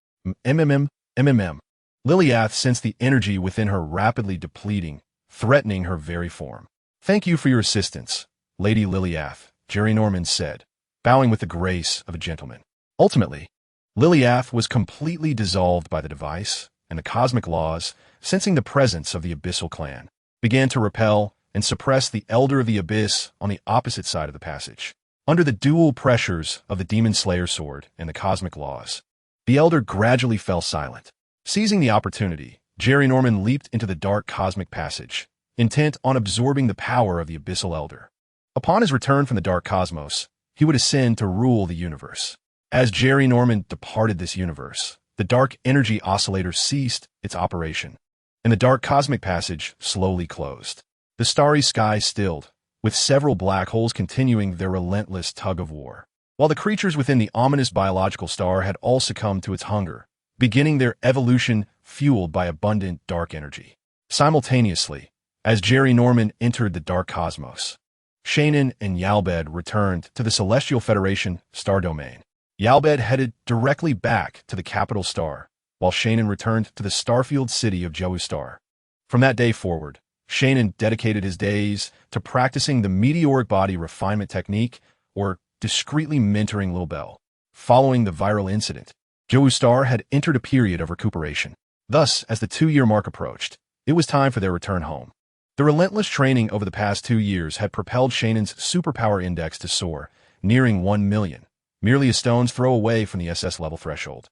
Liliath sensed the energy within her rapidly depleting, threatening her very form. "Thank you for your assistance, Lady Liliath," Jerry Noman said, bowing with the grace of a gentleman. Ultimately, Liliath was completely dissolved by the device, and the cosmic laws, sensing the presence of the Abyssal clan, began to repel and suppress the Elder of the Abyss on the opposite side of the passage. Under the dual pressures of the Demon Slayer sword and the cosmic laws, the Elder gradually fell silent. Seizing the opportunity, Jerry Norman leaped into the dark cosmic passage, intent on absorbing the power of the Abyssal Elder. Upon his return from the dark cosmos, he would ascend to rule the universe. As Jerry Norman departed this universe, the dark energy oscillator ceased its operation, and the dark cosmic passage slowly closed. The starry sky stilled, with several black holes continuing their relentless tug-of-war, while the creatures within the ominous biological star had all succumbed to its hunger, beginning their evolution fueled by abundant dark energy. Simultaneously, as Jerry Norman entered the dark cosmos, Xia Nan and Yalbed returned to the Celestial Federation star domain. Yalbed headed directly back to the capital star, while Xia Nan returned to the starfield city of Jiawu Star. From that day forward, Xia Nan dedicated his days to practicing the meteoric body refinement technique, or discreetly mentoring Lil Bell. Following the viral incident, Jiawu Star had entered a period of recuperation. Thus, as the 2-year mark approached, it was time for their return home. The relentless training over the past 2 years had propelled Xia Nan's superpower index to soar, nearing 1 million, merely a stone's throw away from the SS level threshold.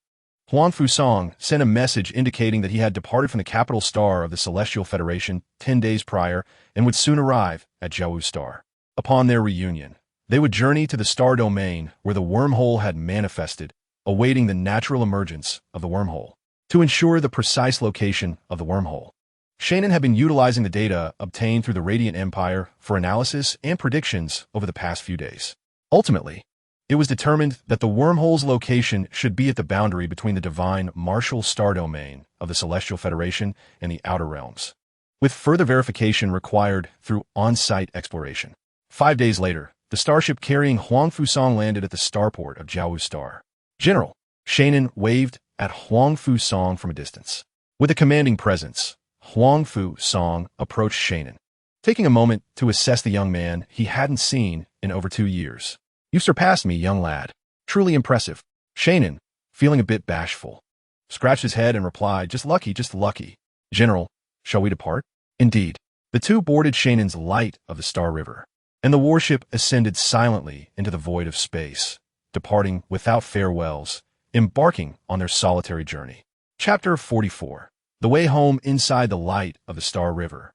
Huang Fusong sent a message indicating that he had departed from the capital star of the Celestial Federation 10 days prior and would soon arrive at Jiawu Star. Upon their reunion, they would journey to the star domain where the wormhole had manifested, awaiting the natural emergence of the wormhole. To ensure the precise location of the wormhole, Xia Nan had been utilizing the data obtained through the Radiant Empire for analysis and predictions over the past few days. Ultimately, it was determined that the wormhole's location should be at the boundary between the divine martial star domain of the Celestial Federation and the Outer Realms, with further verification required through on-site exploration. 5 days later, the starship carrying Huang Fusong landed at the starport of Jiawu Star. General, Xia Nan waved at Huang Fusong from a distance. With a commanding presence, Huang Fusong approached Xia Nan, taking a moment to assess the young man he hadn't seen in over 2 years. "You've surpassed me, young lad. Truly impressive." Xia Nan, feeling a bit bashful, scratched his head and replied, "Just lucky, just lucky." "General, shall we depart?" Indeed, the two boarded Xia Nan's light of the Star River, and the warship ascended silently into the void of space, departing without farewells, embarking on their solitary journey. Chapter 44. The Way Home Inside the Light of the Star River.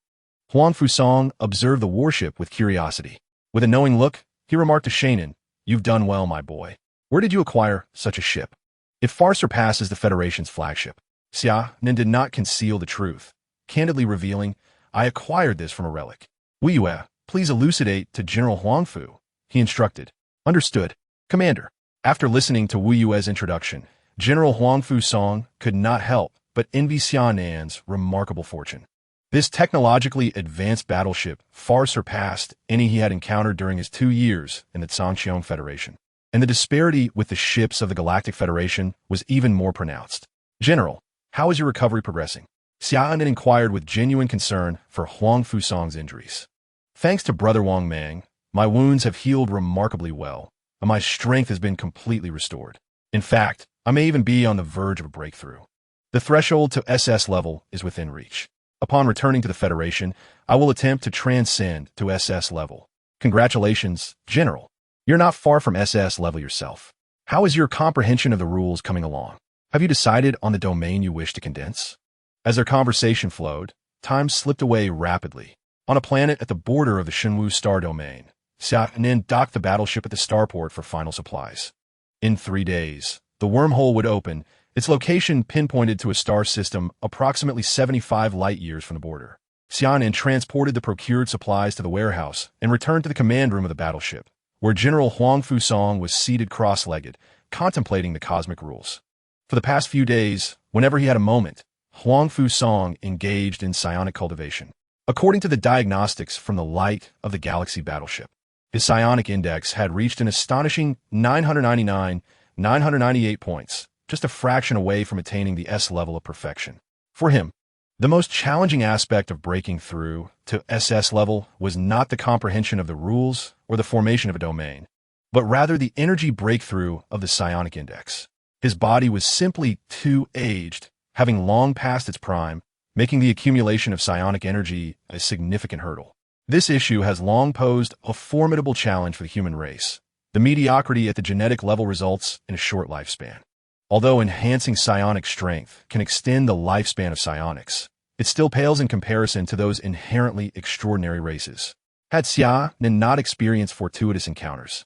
Huang Fusong observed the warship with curiosity. With a knowing look, he remarked to Xia Nan, "You've done well, my boy. Where did you acquire such a ship? It far surpasses the Federation's flagship." Xia Nan did not conceal the truth, candidly revealing, "I acquired this from a relic." "Wu Yue, please elucidate to General Huang Fu," he instructed. "Understood, Commander." After listening to Wu Yue's introduction, General Huang Fusong could not help but envy Xia Nan's remarkable fortune. This technologically advanced battleship far surpassed any he had encountered during his 2 years in the Zhangqiang Federation, and the disparity with the ships of the Galactic Federation was even more pronounced. "General, how is your recovery progressing?" Xia Nan inquired with genuine concern for Huang Fusong's injuries. "Thanks to Brother Wang Mang, my wounds have healed remarkably well, and my strength has been completely restored. In fact, I may even be on the verge of a breakthrough. The threshold to SS level is within reach. Upon returning to the Federation, I will attempt to transcend to SS level." "Congratulations, General. You're not far from SS level yourself. How is your comprehension of the rules coming along? Have you decided on the domain you wish to condense?" As their conversation flowed, time slipped away rapidly. On a planet at the border of the Shenwu star domain, Xia Nan docked the battleship at the starport for final supplies. In 3 days, the wormhole would open, its location pinpointed to a star system approximately 75 light-years from the border. Xia Nan transported the procured supplies to the warehouse and returned to the command room of the battleship, where General Huang Fusong was seated cross-legged, contemplating the cosmic rules. For the past few days, whenever he had a moment, Huang Fusong engaged in psionic cultivation. According to the diagnostics from the light of the Galaxy battleship, his psionic index had reached an astonishing 998 points, just a fraction away from attaining the S level of perfection. For him, the most challenging aspect of breaking through to SS level was not the comprehension of the rules or the formation of a domain, but rather the energy breakthrough of the psionic index. His body was simply too aged, having long passed its prime, making the accumulation of psionic energy a significant hurdle. This issue has long posed a formidable challenge for the human race, The mediocrity at the genetic level results in a short lifespan. Although enhancing psionic strength can extend the lifespan of psionics, it still pales in comparison to those inherently extraordinary races. Had Xia Nan not experienced fortuitous encounters,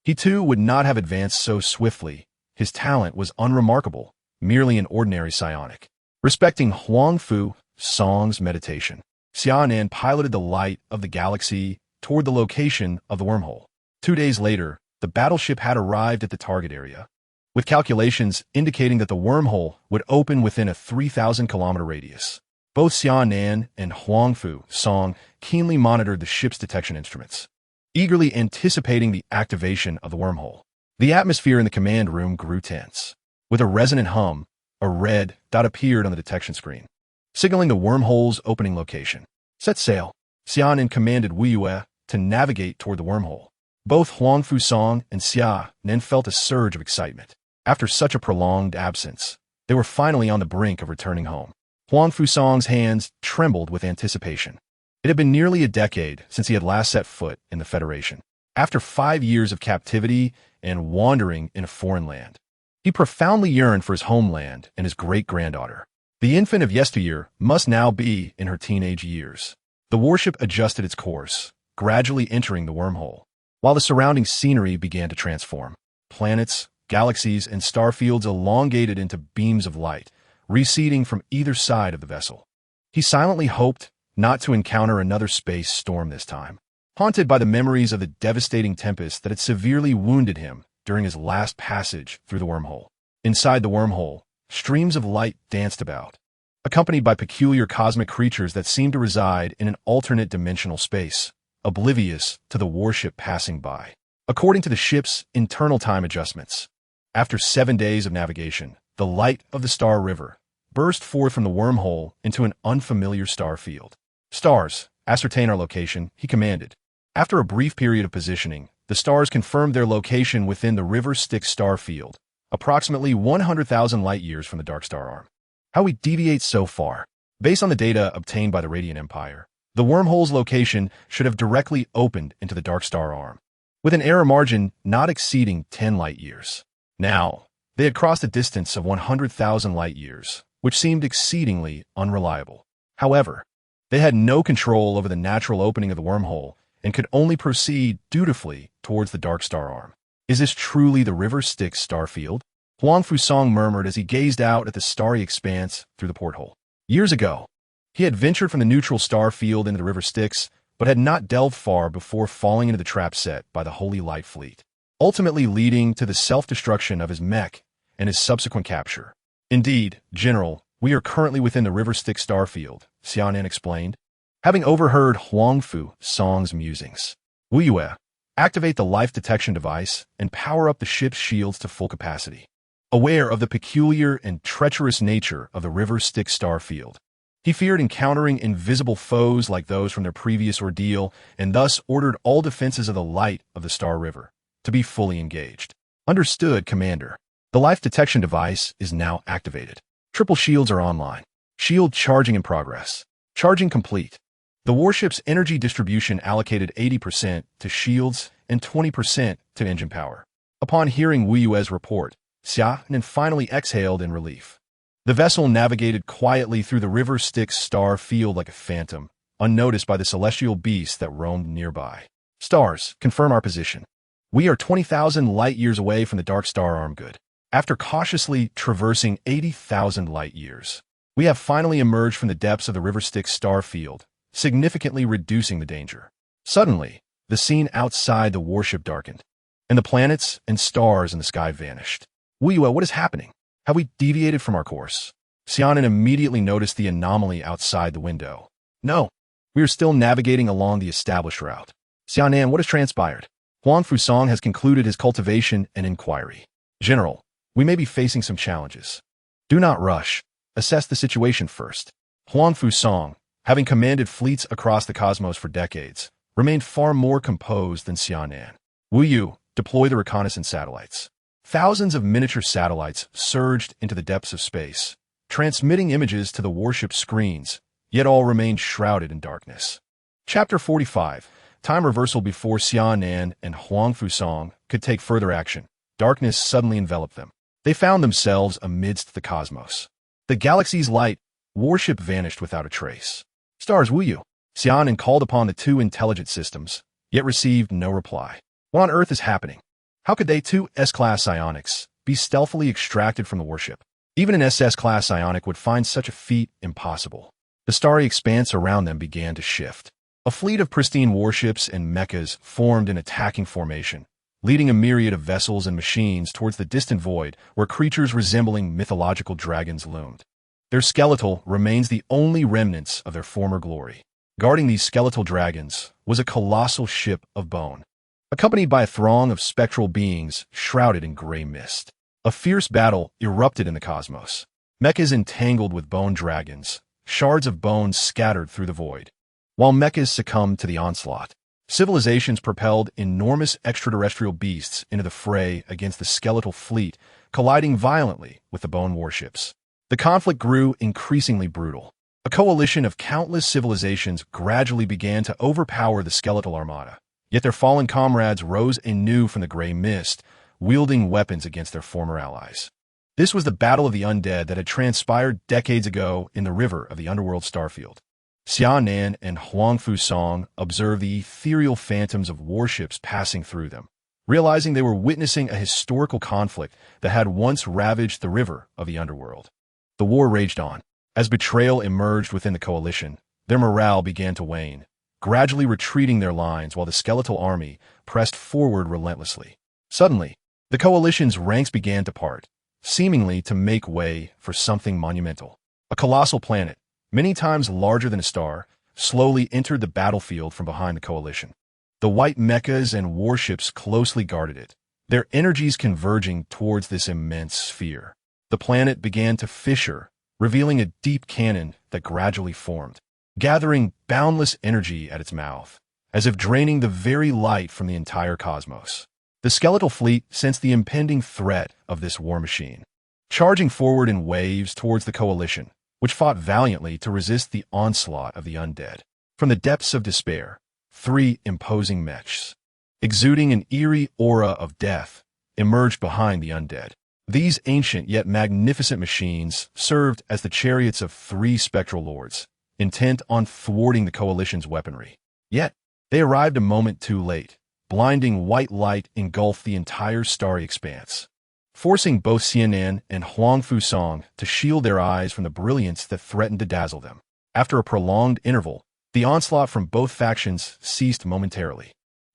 he too would not have advanced so swiftly. His talent was unremarkable, merely an ordinary psionic. Respecting Huang Fu Song's meditation, Xia Nan piloted the light of the galaxy toward the location of the wormhole. 2 days later, the battleship had arrived at the target area, with calculations indicating that the wormhole would open within a 3,000-kilometer radius. Both Xia Nan and Huang Fu Song keenly monitored the ship's detection instruments, eagerly anticipating the activation of the wormhole. The atmosphere in the command room grew tense. With a resonant hum, a red dot appeared on the detection screen, signaling the wormhole's opening location. Set sail. Xia Nan commanded Wu Yue to navigate toward the wormhole. Both Huang Fu Song and Xia Nan felt a surge of excitement. After such a prolonged absence, they were finally on the brink of returning home. Huang Fu Song's hands trembled with anticipation. It had been nearly a decade since he had last set foot in the Federation. After 5 years of captivity and wandering in a foreign land, he profoundly yearned for his homeland and his great-granddaughter. The infant of yesteryear must now be in her teenage years. The warship adjusted its course, gradually entering the wormhole, while the surrounding scenery began to transform. Planets, galaxies, and star fields elongated into beams of light, receding from either side of the vessel. He silently hoped not to encounter another space storm this time, haunted by the memories of the devastating tempest that had severely wounded him during his last passage through the wormhole. Inside the wormhole, streams of light danced about, accompanied by peculiar cosmic creatures that seemed to reside in an alternate dimensional space, oblivious to the warship passing by. According to the ship's internal time adjustments, after 7 days of navigation, the light of the Star River burst forth from the wormhole into an unfamiliar star field. Stars, ascertain our location, he commanded. After a brief period of positioning, the stars confirmed their location within the River Styx star field, approximately 100,000 light-years from the Dark Star Arm. How we deviate so far? Based on the data obtained by the Radiant Empire, the wormhole's location should have directly opened into the Dark Star Arm, with an error margin not exceeding 10 light-years. Now, they had crossed a distance of 100,000 light-years, which seemed exceedingly unreliable. However, they had no control over the natural opening of the wormhole and could only proceed dutifully towards the Dark Star Arm. Is this truly the River Styx star field? Huang Fu Song murmured as he gazed out at the starry expanse through the porthole. Years ago, he had ventured from the neutral star field into the River Styx, but had not delved far before falling into the trap set by the Holy Light Fleet, ultimately leading to the self-destruction of his mech and his subsequent capture. Indeed, General, we are currently within the River Styx star field, Xia Nan explained, having overheard Huang Fu Song's musings. Wu Yue, activate the life detection device and power up the ship's shields to full capacity. Aware of the peculiar and treacherous nature of the River Styx star field, he feared encountering invisible foes like those from their previous ordeal and thus ordered all defenses of the light of the Star River to be fully engaged. Understood, Commander. The life detection device is now activated. Triple shields are online. Shield charging in progress. Charging complete. The warship's energy distribution allocated 80% to shields and 20% to engine power. Upon hearing Wu Yue's report, Xia Nan finally exhaled in relief. The vessel navigated quietly through the River Styx star field like a phantom, unnoticed by the celestial beasts that roamed nearby. Stars, confirm our position. We are 20,000 light-years away from the Dark Star Arm. Good. After cautiously traversing 80,000 light-years, we have finally emerged from the depths of the River Styx star field, significantly reducing the danger. Suddenly, the scene outside the warship darkened, and the planets and stars in the sky vanished. Wu Yue, what is happening? Have we deviated from our course? Xia Nan immediately noticed the anomaly outside the window. No, we are still navigating along the established route. Xia Nan, what has transpired? Huang Fu Song has concluded his cultivation and inquiry. General, we may be facing some challenges. Do not rush. Assess the situation first. Huang Fu Song, having commanded fleets across the cosmos for decades, remained far more composed than Xia Nan. Wu Yu, deploy the reconnaissance satellites. Thousands of miniature satellites surged into the depths of space, transmitting images to the warship's screens, yet all remained shrouded in darkness. Chapter 45. Time reversal before Xia Nan and Huangfu Song could take further action. Darkness suddenly enveloped them. They found themselves amidst the cosmos. The galaxy's light warship vanished without a trace. Stars Wuyu. Xia Nan called upon the two intelligent systems, yet received no reply. What on earth is happening? How could they two S-class psionics be stealthily extracted from the warship? Even an SS-class psionic would find such a feat impossible. The starry expanse around them began to shift. A fleet of pristine warships and mechas formed in attacking formation, leading a myriad of vessels and machines towards the distant void where creatures resembling mythological dragons loomed. Their skeletal remains the only remnants of their former glory. Guarding these skeletal dragons was a colossal ship of bone, accompanied by a throng of spectral beings shrouded in gray mist. A fierce battle erupted in the cosmos. Mechas entangled with bone dragons, shards of bone scattered through the void. While mechas succumbed to the onslaught, civilizations propelled enormous extraterrestrial beasts into the fray against the skeletal fleet, colliding violently with the bone warships. The conflict grew increasingly brutal. A coalition of countless civilizations gradually began to overpower the skeletal armada, yet their fallen comrades rose anew from the gray mist, wielding weapons against their former allies. This was the battle of the undead that had transpired decades ago in the river of the underworld starfield. Xia Nan and Huangfu Song observed the ethereal phantoms of warships passing through them, realizing they were witnessing a historical conflict that had once ravaged the river of the underworld. The war raged on. As betrayal emerged within the coalition, their morale began to wane, gradually retreating their lines while the skeletal army pressed forward relentlessly. Suddenly, the coalition's ranks began to part, seemingly to make way for something monumental. A colossal planet, many times larger than a star, slowly entered the battlefield from behind the coalition. The white mechas and warships closely guarded it, their energies converging towards this immense sphere. The planet began to fissure, revealing a deep cannon that gradually formed, gathering boundless energy at its mouth, as if draining the very light from the entire cosmos. The skeletal fleet sensed the impending threat of this war machine, charging forward in waves towards the coalition, which fought valiantly to resist the onslaught of the undead. From the depths of despair, three imposing mechs, exuding an eerie aura of death, emerged behind the undead. These ancient yet magnificent machines served as the chariots of three spectral lords, intent on thwarting the coalition's weaponry. Yet, they arrived a moment too late. Blinding white light engulfed the entire starry expanse, forcing both Xia Nan and Huangfu Song to shield their eyes from the brilliance that threatened to dazzle them. After a prolonged interval, the onslaught from both factions ceased momentarily.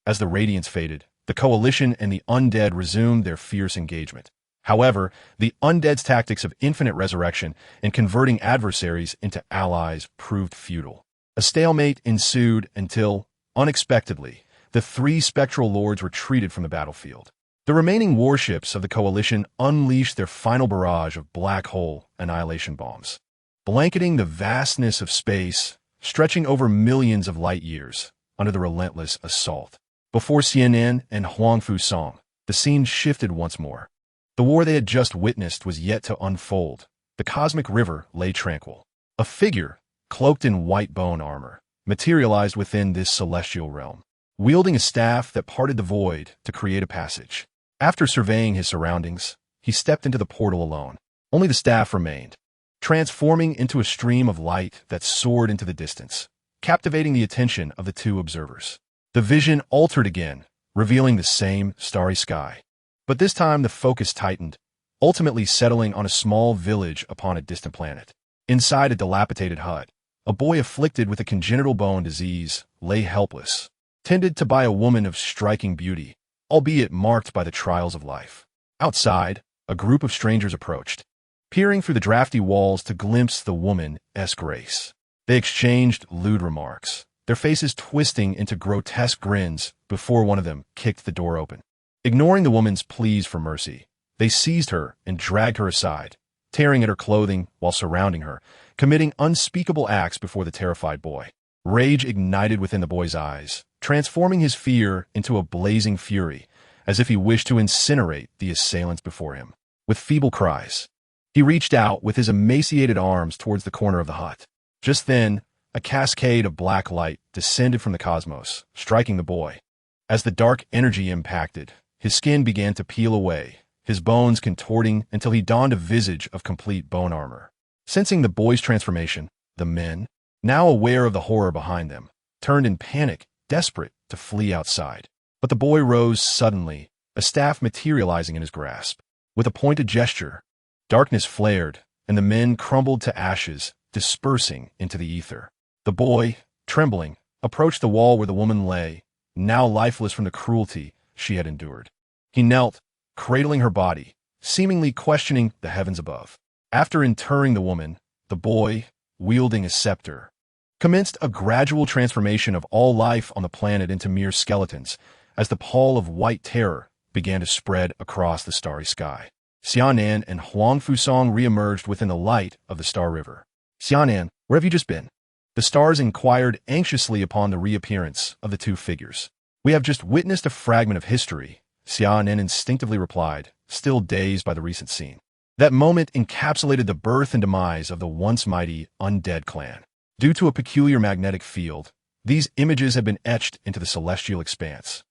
As the radiance faded, the coalition and the undead resumed their fierce engagement. However, the undead's tactics of infinite resurrection and converting adversaries into allies proved futile. A stalemate ensued until, unexpectedly, the three spectral lords retreated from the battlefield. The remaining warships of the coalition unleashed their final barrage of black hole annihilation bombs, blanketing the vastness of space, stretching over millions of light years under the relentless assault. Before Xia Nan and Huangfu Song, the scene shifted once more. The war they had just witnessed was yet to unfold. The cosmic river lay tranquil. A figure, cloaked in white bone armor, materialized within this celestial realm, wielding a staff that parted the void to create a passage. After surveying his surroundings, he stepped into the portal alone. Only the staff remained, transforming into a stream of light that soared into the distance, captivating the attention of the two observers. The vision altered again, revealing the same starry sky. But this time the focus tightened, ultimately settling on a small village upon a distant planet. Inside a dilapidated hut, a boy afflicted with a congenital bone disease lay helpless, tended to by a woman of striking beauty, albeit marked by the trials of life. Outside, a group of strangers approached, peering through the drafty walls to glimpse the woman's grace. They exchanged lewd remarks, their faces twisting into grotesque grins before one of them kicked the door open. Ignoring the woman's pleas for mercy, they seized her and dragged her aside, tearing at her clothing while surrounding her, committing unspeakable acts before the terrified boy. Rage ignited within the boy's eyes, transforming his fear into a blazing fury, as if he wished to incinerate the assailants before him. With feeble cries, he reached out with his emaciated arms towards the corner of the hut. Just then, a cascade of black light descended from the cosmos, striking the boy. As the dark energy impacted, his skin began to peel away, his bones contorting until he donned a visage of complete bone armor. Sensing the boy's transformation, the men, now aware of the horror behind them, turned in panic, desperate to flee outside. But the boy rose suddenly, a staff materializing in his grasp. With a pointed gesture, darkness flared, and the men crumbled to ashes, dispersing into the ether. The boy, trembling, approached the wall where the woman lay, now lifeless from the cruelty she had endured. He knelt, cradling her body, seemingly questioning the heavens above. After interring the woman, the boy, wielding a scepter, commenced a gradual transformation of all life on the planet into mere skeletons, as the pall of white terror began to spread across the starry sky. Xia Nan and Huang Fusong re-emerged within the light of the Star River. Xia Nan, where have you just been? The stars inquired anxiously upon the reappearance of the two figures. We have just witnessed a fragment of history, Xia Nan instinctively replied, still dazed by the recent scene. That moment encapsulated the birth and demise of the once mighty undead clan. Due to a peculiar magnetic field, these images had been etched into the celestial expanse,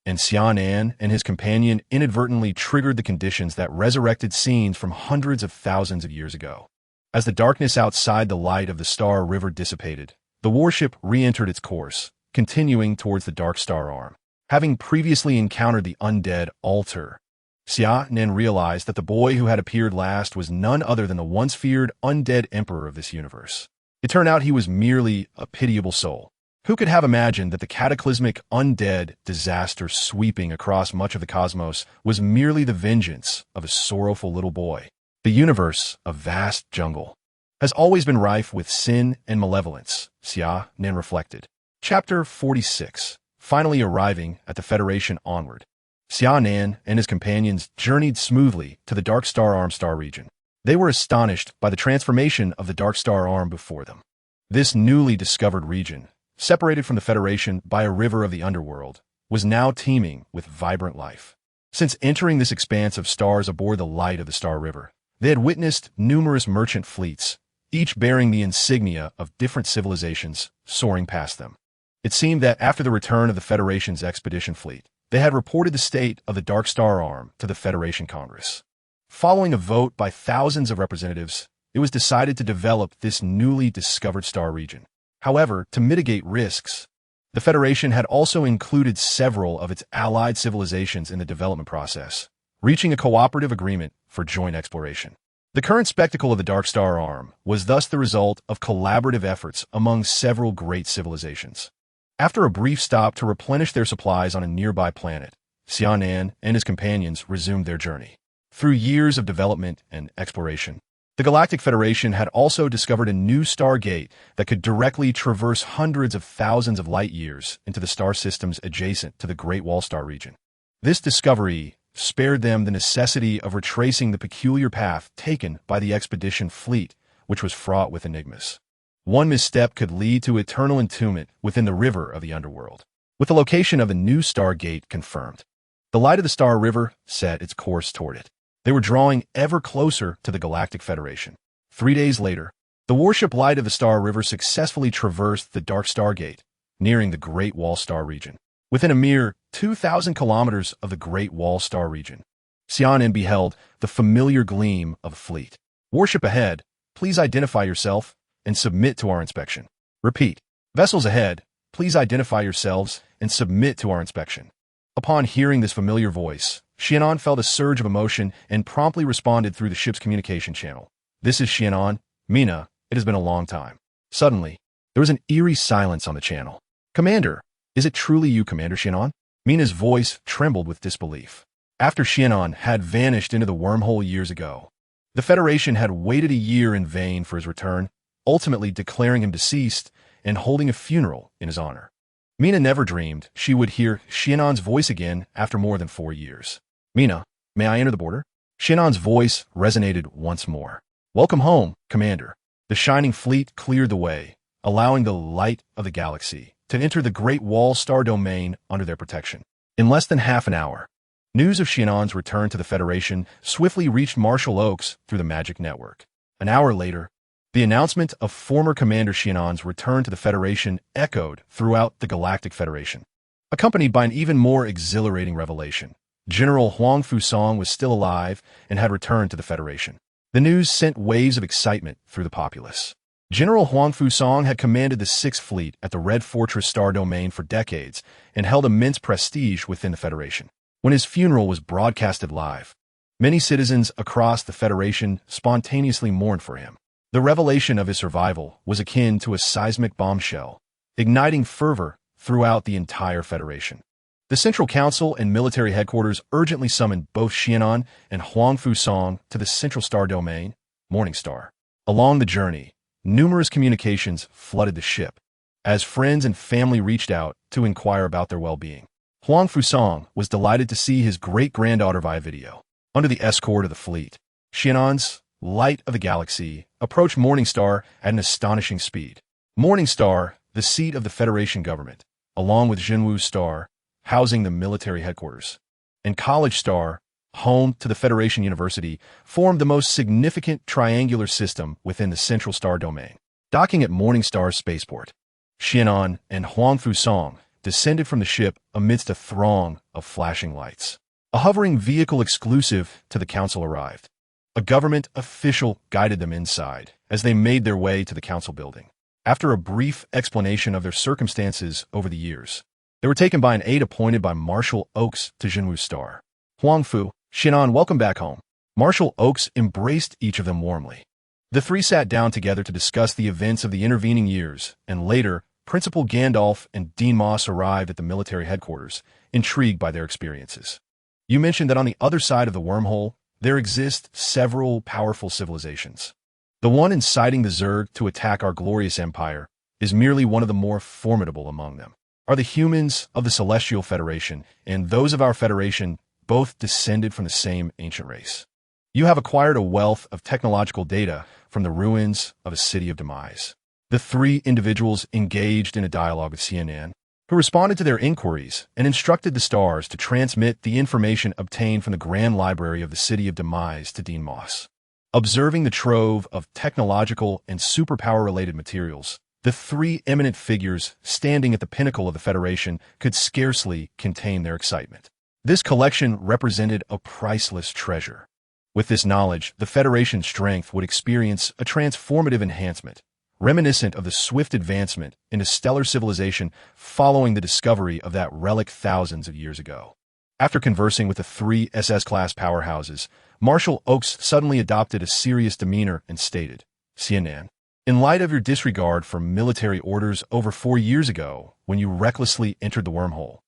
and Xia Nan and his companion inadvertently triggered the conditions that resurrected scenes from hundreds of thousands of years ago. As the darkness outside the light of the Star River dissipated, the warship re-entered its course, continuing towards the Dark Star Arm. Having previously encountered the undead altar, Xia Nan realized that the boy who had appeared last was none other than the once feared undead emperor of this universe. It turned out he was merely a pitiable soul. Who could have imagined that the cataclysmic undead disaster sweeping across much of the cosmos was merely the vengeance of a sorrowful little boy? The universe, a vast jungle, has always been rife with sin and malevolence, Xia Nan reflected. Chapter 46. Finally arriving at the Federation onward. Xia Nan and his companions journeyed smoothly to the Dark Star Arm star region. They were astonished by the transformation of the Dark Star Arm before them. This newly discovered region, separated from the Federation by a river of the underworld, was now teeming with vibrant life. Since entering this expanse of stars aboard the light of the Star River, they had witnessed numerous merchant fleets, each bearing the insignia of different civilizations, soaring past them. It seemed that after the return of the Federation's expedition fleet, they had reported the state of the Dark Star Arm to the Federation Congress. Following a vote by thousands of representatives, it was decided to develop this newly discovered star region. However, to mitigate risks, the Federation had also included several of its allied civilizations in the development process, reaching a cooperative agreement for joint exploration. The current spectacle of the Dark Star Arm was thus the result of collaborative efforts among several great civilizations. After a brief stop to replenish their supplies on a nearby planet, Xia Nan and his companions resumed their journey. Through years of development and exploration, the Galactic Federation had also discovered a new star gate that could directly traverse hundreds of thousands of light years into the star systems adjacent to the Great Wall Star region. This discovery spared them the necessity of retracing the peculiar path taken by the expedition fleet, which was fraught with enigmas. One misstep could lead to eternal entombment within the river of the underworld. With the location of the new star gate confirmed, the light of the Star River set its course toward it. They were drawing ever closer to the Galactic Federation. 3 days later, the warship Light of the Star River successfully traversed the Dark Star Gate, nearing the Great Wall Star region. Within a mere 2,000 kilometers of the Great Wall Star region, Xia Nan beheld the familiar gleam of a fleet. Warship ahead, please identify yourself and submit to our inspection. Repeat. Vessels ahead, please identify yourselves and submit to our inspection. Upon hearing this familiar voice, Xia Nan felt a surge of emotion and promptly responded through the ship's communication channel. This is Xia Nan. Mina, it has been a long time. Suddenly, there was an eerie silence on the channel. Commander, is it truly you, Commander Xia Nan? Mina's voice trembled with disbelief. After Xia Nan had vanished into the wormhole years ago, the Federation had waited a year in vain for his return, ultimately declaring him deceased and holding a funeral in his honor. Mina never dreamed she would hear Xia Nan's voice again after more than 4 years. Mina, may I enter the border? Xia Nan's voice resonated once more. Welcome home, Commander. The shining fleet cleared the way, allowing the light of the galaxy to enter the Great Wall Star domain under their protection. In less than half an hour, news of Xia Nan's return to the Federation swiftly reached Marshall Oaks through the Magic Network. An hour later, The announcement of former Commander Xia Nan's return to the Federation echoed throughout the Galactic Federation, accompanied by an even more exhilarating revelation. General Huang Fusong was still alive and had returned to the Federation. The news sent waves of excitement through the populace. General Huang Fusong had commanded the Sixth Fleet at the Red Fortress Star Domain for decades and held immense prestige within the Federation. When his funeral was broadcasted live, many citizens across the Federation spontaneously mourned for him. The revelation of his survival was akin to a seismic bombshell, igniting fervor throughout the entire Federation. The Central Council and military headquarters urgently summoned both Xia Nan and Huang Fusong to the Central Star Domain, Morning Star. Along the journey, numerous communications flooded the ship, as friends and family reached out to inquire about their well-being. Huang Fusong was delighted to see his great-granddaughter via video. Under the escort of the fleet, Xia Nan's Light of the Galaxy approached Morning Star at an astonishing speed. Morning Star, the seat of the Federation government, along with Jinwu Star, housing the military headquarters, and College Star, home to the Federation University, formed the most significant triangular system within the Central Star Domain. Docking at Morning Star's spaceport, Xia Nan and Huang Fusong descended from the ship amidst a throng of flashing lights. A hovering vehicle exclusive to the Council arrived. A government official guided them inside as they made their way to the Council building. After a brief explanation of their circumstances over the years, they were taken by an aide appointed by Marshal Oaks to Jinwu Star. Huang Fu, Xia Nan, welcome back home. Marshal Oaks embraced each of them warmly. The three sat down together to discuss the events of the intervening years, and later, Principal Gandalf and Dean Moss arrived at the military headquarters, intrigued by their experiences. You mentioned that on the other side of the wormhole, there exist several powerful civilizations. The one inciting the Zerg to attack our glorious empire is merely one of the more formidable among them. Are the humans of the Celestial Federation and those of our Federation both descended from the same ancient race? You have acquired a wealth of technological data from the ruins of a city of demise. The three individuals engaged in a dialogue with Xia Nan, who responded to their inquiries and instructed the stars to transmit the information obtained from the Grand Library of the City of Demise to Dean Moss. Observing the trove of technological and superpower-related materials, the three eminent figures standing at the pinnacle of the Federation could scarcely contain their excitement. This collection represented a priceless treasure. With this knowledge, the Federation's strength would experience a transformative enhancement, reminiscent of the swift advancement into stellar civilization following the discovery of that relic thousands of years ago. After conversing with the three SS-class powerhouses, Marshal Oaks suddenly adopted a serious demeanor and stated, Xia Nan, in light of your disregard for military orders over 4 years ago when you recklessly entered the wormhole,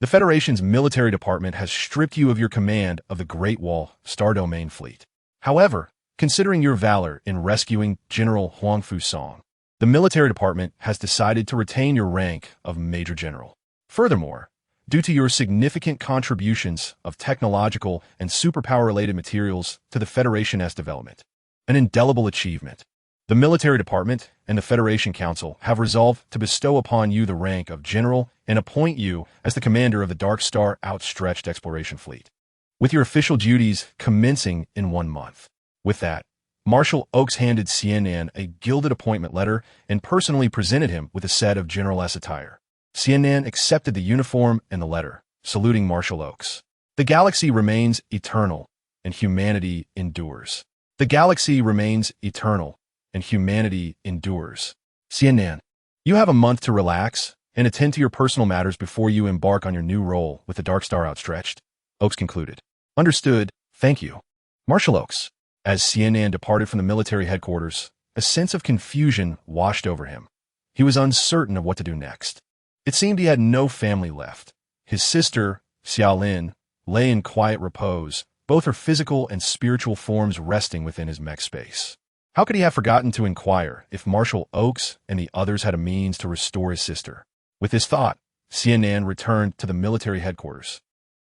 the Federation's military department has stripped you of your command of the Great Wall Star Domain Fleet. However, considering your valor in rescuing General Huang Fusong, the military department has decided to retain your rank of Major General. Furthermore, due to your significant contributions of technological and superpower-related materials to the Federation's development, an indelible achievement, the military department and the Federation Council have resolved to bestow upon you the rank of General and appoint you as the commander of the Dark Star Outstretched Exploration Fleet, with your official duties commencing in 1 month. With that, Marshal Oaks handed Xia Nan a gilded appointment letter and personally presented him with a set of General S attire. Xia Nan accepted the uniform and the letter, saluting Marshal Oaks. The galaxy remains eternal, and humanity endures. The galaxy remains eternal, and humanity endures. Xia Nan, you have a month to relax and attend to your personal matters before you embark on your new role with the Dark Star Outstretched, Oaks concluded. Understood, thank you. Marshal Oaks. As Xia Nan departed from the military headquarters, a sense of confusion washed over him. He was uncertain of what to do next. It seemed he had no family left. His sister, Xia Lin, lay in quiet repose, both her physical and spiritual forms resting within his mech space. How could he have forgotten to inquire if Marshal Oaks and the others had a means to restore his sister? With this thought, Xia Nan returned to the military headquarters.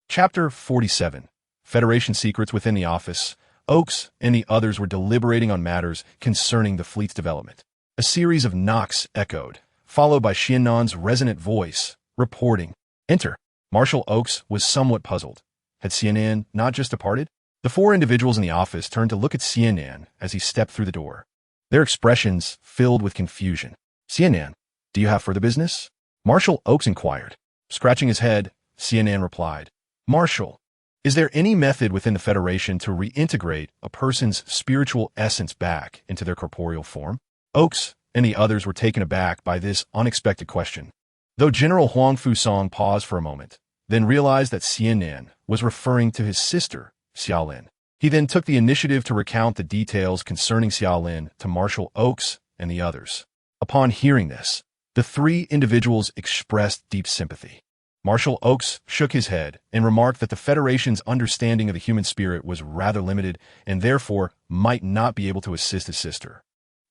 Chapter 47. Federation Secrets within the office. Oaks and the others were deliberating on matters concerning the fleet's development. A series of knocks echoed, followed by Xia Nan's resonant voice, reporting, Enter. Marshal Oaks was somewhat puzzled. Had Xia Nan not just departed? The 4 individuals in the office turned to look at Xia Nan as he stepped through the door. their expressions filled with confusion. Xia Nan, do you have further business? Marshal Oaks inquired. Scratching his head, Xia Nan replied, Marshal, is there any method within the Federation to reintegrate a person's spiritual essence back into their corporeal form? Oaks and the others were taken aback by this unexpected question. Though General Huang Fusong paused for a moment, then realized that Xia Nan was referring to his sister, Xia Lin. He then took the initiative to recount the details concerning Xia Lin to Marshal Oaks and the others. Upon hearing this, the three individuals expressed deep sympathy. Marshal Oaks shook his head and remarked that the Federation's understanding of the human spirit was rather limited and therefore might not be able to assist his sister.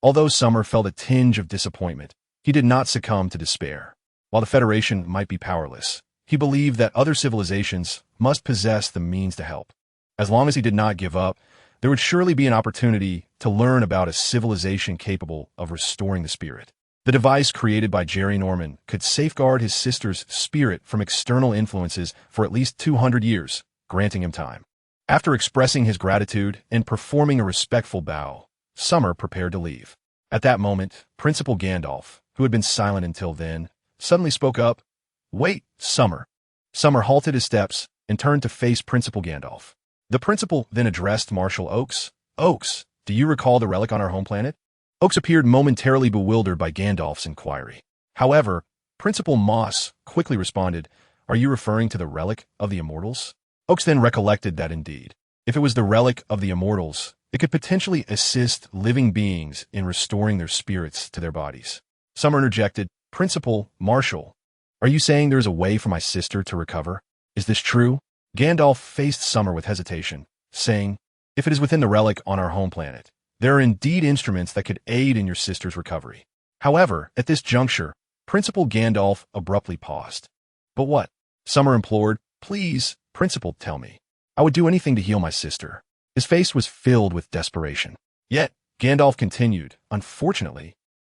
Although Summer felt a tinge of disappointment, he did not succumb to despair. While the Federation might be powerless, he believed that other civilizations must possess the means to help. As long as he did not give up, there would surely be an opportunity to learn about a civilization capable of restoring the spirit. The device created by Jerry Norman could safeguard his sister's spirit from external influences for at least 200 years, granting him time. After expressing his gratitude and performing a respectful bow, Summer prepared to leave. At that moment, Principal Gandalf, who had been silent until then, suddenly spoke up. Wait, Summer. Summer halted his steps and turned to face Principal Gandalf. The principal then addressed Marshal Oaks. Oaks, do you recall the relic on our home planet? Oaks appeared momentarily bewildered by Gandalf's inquiry. However, Principal Moss quickly responded, Are you referring to the relic of the immortals? Oaks then recollected that indeed, if it was the relic of the immortals, it could potentially assist living beings in restoring their spirits to their bodies. Summer interjected, Principal, Marshal, are you saying there is a way for my sister to recover? Is this true? Gandalf faced Summer with hesitation, saying, If it is within the relic on our home planet, there are indeed instruments that could aid in your sister's recovery. However, at this juncture, Principal Gandalf abruptly paused. But what? Summer implored, Please, Principal, tell me. I would do anything to heal my sister. His face was filled with desperation. Yet, Gandalf continued, Unfortunately,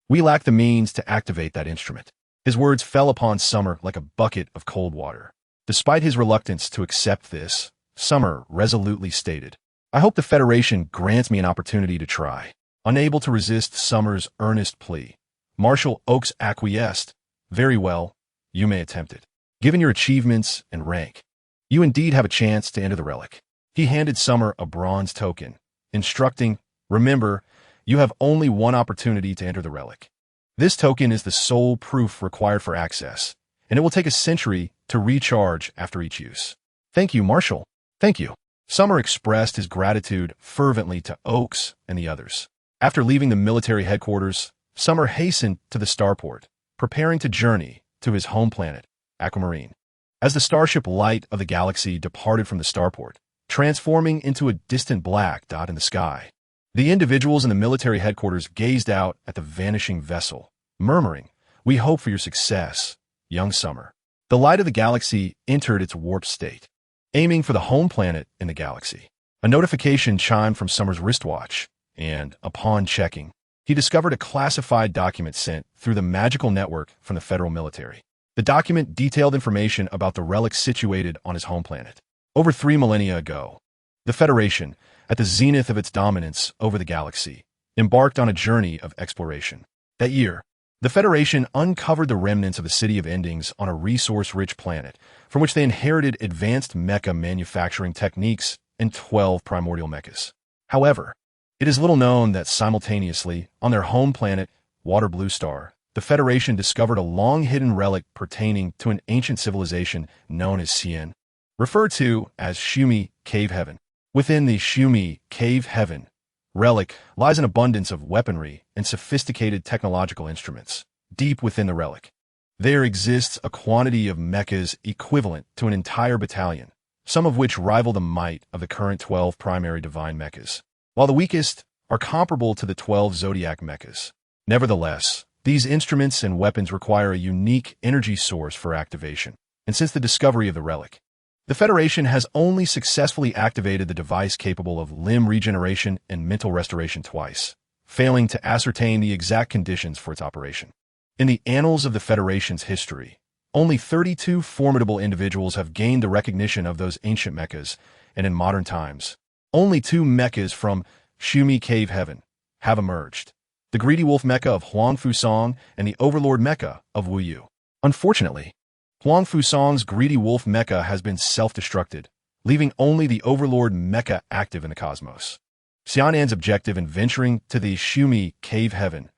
we lack the means to activate that instrument. His words fell upon Summer like a bucket of cold water. Despite his reluctance to accept this, Summer resolutely stated, I hope the Federation grants me an opportunity to try. Unable to resist Summer's earnest plea, Marshal Oaks acquiesced. Very well, you may attempt it. Given your achievements and rank, you indeed have a chance to enter the relic. He handed Summer a bronze token, instructing, Remember, you have only one opportunity to enter the relic. This token is the sole proof required for access, and it will take a century to recharge after each use. Thank you, Marshal. Thank you. Summer expressed his gratitude fervently to Oaks and the others. After leaving the military headquarters, Summer hastened to the starport, preparing to journey to his home planet, Aquamarine. As the starship Light of the Galaxy departed from the starport, transforming into a distant black dot in the sky, the individuals in the military headquarters gazed out at the vanishing vessel, murmuring, We hope for your success, young Summer. The Light of the Galaxy entered its warp state, aiming for the home planet in the galaxy. A notification chimed from Summer's wristwatch, and, upon checking, he discovered a classified document sent through the magical network from the federal military. The document detailed information about the relic situated on his home planet. Over 3 millennia ago, the Federation, at the zenith of its dominance over the galaxy, embarked on a journey of exploration. That year, the Federation uncovered the remnants of the City of Endings on a resource-rich planet, from which they inherited advanced mecha manufacturing techniques and 12 primordial mechas. However, it is little known that simultaneously, on their home planet, Water Blue Star, the Federation discovered a long-hidden relic pertaining to an ancient civilization known as Xian, referred to as Shumi Cave Heaven. Within the Shumi Cave Heaven relic lies an abundance of weaponry and sophisticated technological instruments. Deep within the relic, there exists a quantity of mechas equivalent to an entire battalion, some of which rival the might of the current 12 primary divine mechas, while the weakest are comparable to the 12 zodiac mechas. Nevertheless, these instruments and weapons require a unique energy source for activation, and since the discovery of the relic, the Federation has only successfully activated the device capable of limb regeneration and mental restoration twice, failing to ascertain the exact conditions for its operation. In the annals of the Federation's history, only 32 formidable individuals have gained the recognition of those ancient mechas, and in modern times, only 2 mechas from Shumi Cave Heaven have emerged. the greedy wolf mecha of Huang Fusong and the overlord mecha of Wu Yu. Unfortunately, Huang Fusong's greedy wolf mecha has been self-destructed, leaving only the overlord mecha active in the cosmos. Xia Nan's objective in venturing to the Shumi Cave Heaven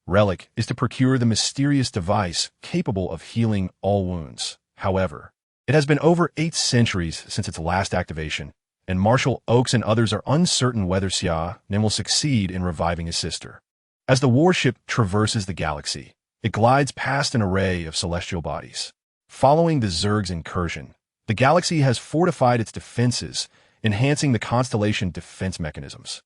relic is to procure the mysterious device capable of healing all wounds. However, it has been over 8 centuries since its last activation, and Marshal Oaks and others are uncertain whether Xia Nan will succeed in reviving his sister. As the warship traverses the galaxy, it glides past an array of celestial bodies. Following the Zerg's incursion, the galaxy has fortified its defenses, enhancing the constellation defense mechanisms.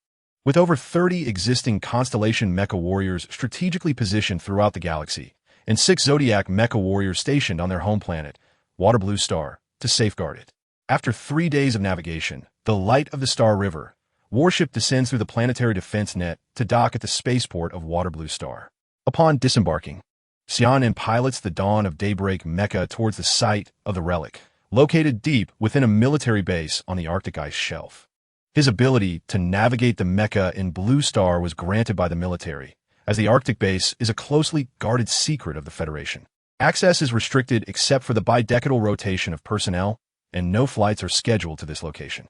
With over 30 existing constellation mecha warriors strategically positioned throughout the galaxy, and 6 Zodiac mecha warriors stationed on their home planet, Water Blue Star, to safeguard it. After 3 days of navigation, the Light of the Star River warship descends through the planetary defense net to dock at the spaceport of Water Blue Star. Upon disembarking, Xia Nan pilots the Dawn of Daybreak mecha towards the site of the relic, located deep within a military base on the Arctic ice shelf. His ability to navigate the mecha in Blue Star was granted by the military, as the Arctic base is a closely guarded secret of the Federation. Access is restricted except for the bidecadal rotation of personnel, and no flights are scheduled to this location.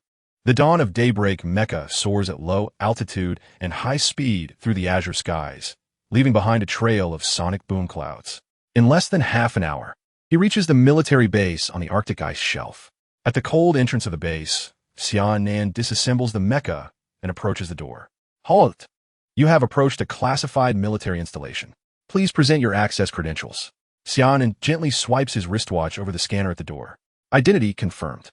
The Dawn of Daybreak mecha soars at low altitude and high speed through the azure skies, leaving behind a trail of sonic boom clouds. In less than half an hour, he reaches the military base on the Arctic ice shelf. At the cold entrance of the base, Xia Nan disassembles the mecha and approaches the door. Halt! You have approached a classified military installation. Please present your access credentials. Xia Nan gently swipes his wristwatch over the scanner at the door. Identity confirmed.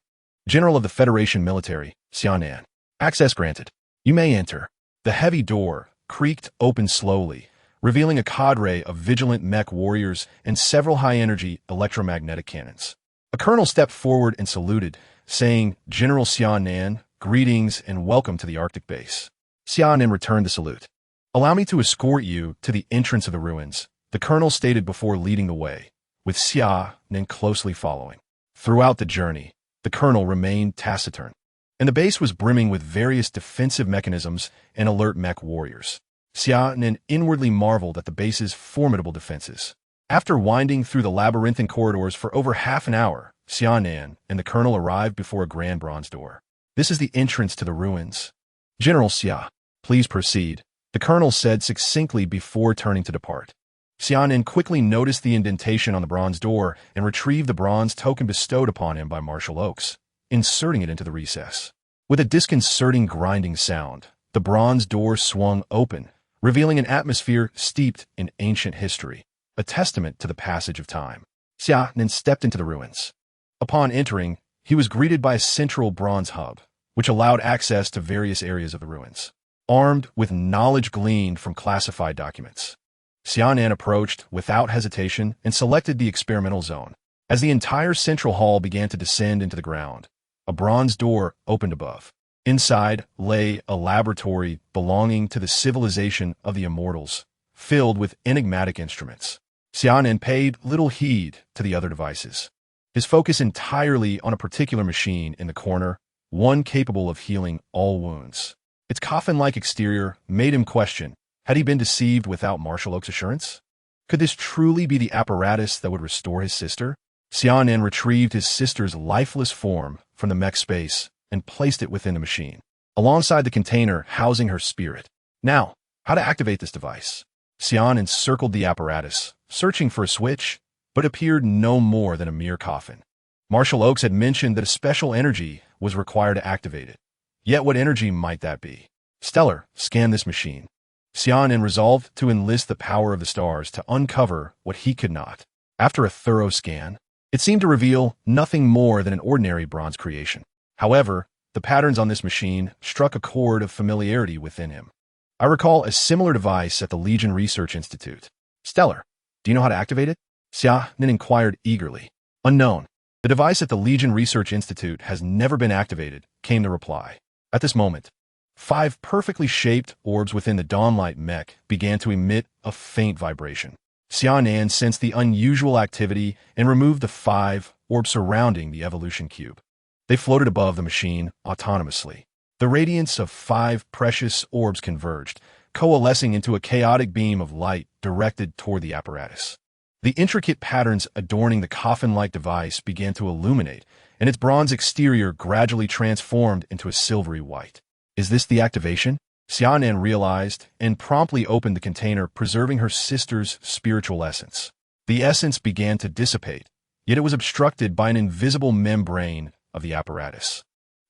General of the Federation Military, Xia Nan. Access granted. You may enter. The heavy door creaked open slowly, revealing a cadre of vigilant mech warriors and several high-energy electromagnetic cannons. A colonel stepped forward and saluted, saying, "General Xia Nan, greetings and welcome to the Arctic base." Xia Nan returned the salute. "Allow me to escort you to the entrance of the ruins," the colonel stated before leading the way, with Xia Nan closely following. Throughout the journey, the colonel remained taciturn, and the base was brimming with various defensive mechanisms and alert mech warriors. Xia Nan inwardly marveled at the base's formidable defenses. After winding through the labyrinthine corridors for over half an hour, Xia Nan and the colonel arrived before a grand bronze door. "This is the entrance to the ruins. General Xia, please proceed," the colonel said succinctly before turning to depart. Xia Nan quickly noticed the indentation on the bronze door and retrieved the bronze token bestowed upon him by Marshal Oaks, inserting it into the recess. With a disconcerting grinding sound, the bronze door swung open, revealing an atmosphere steeped in ancient history, a testament to the passage of time. Xia Nan stepped into the ruins. Upon entering, he was greeted by a central bronze hub, which allowed access to various areas of the ruins. Armed with knowledge gleaned from classified documents, Xia Nan approached without hesitation and selected the experimental zone. As the entire central hall began to descend into the ground, a bronze door opened above. Inside lay a laboratory belonging to the civilization of the Immortals, filled with enigmatic instruments. Xia Nan paid little heed to the other devices, his focus entirely on a particular machine in the corner, one capable of healing all wounds. Its coffin-like exterior made him question, had he been deceived without Marshal Oak's assurance? Could this truly be the apparatus that would restore his sister? Xia Nan retrieved his sister's lifeless form from the mech space and placed it within the machine, alongside the container housing her spirit. Now, how to activate this device? Xia Nan circled the apparatus, searching for a switch, but appeared no more than a mere coffin. Marshal Oaks had mentioned that a special energy was required to activate it. Yet what energy might that be? Stellar, scan this machine. Xia Nan resolved to enlist the power of the stars to uncover what he could not. After a thorough scan, it seemed to reveal nothing more than an ordinary bronze creation. However, the patterns on this machine struck a chord of familiarity within him. I recall a similar device at the Legion Research Institute. Stellar, do you know how to activate it? Xia Nan inquired eagerly. Unknown. The device at the Legion Research Institute has never been activated, came the reply. At this moment, 5 perfectly shaped orbs within the Dawnlight mech began to emit a faint vibration. Xia Nan sensed the unusual activity and removed the 5 orbs surrounding the evolution cube. They floated above the machine autonomously. The radiance of 5 precious orbs converged, coalescing into a chaotic beam of light directed toward the apparatus. The intricate patterns adorning the coffin-like device began to illuminate, and its bronze exterior gradually transformed into a silvery white. Is this the activation? Xia Nan realized and promptly opened the container, preserving her sister's spiritual essence. The essence began to dissipate, yet it was obstructed by an invisible membrane of the apparatus.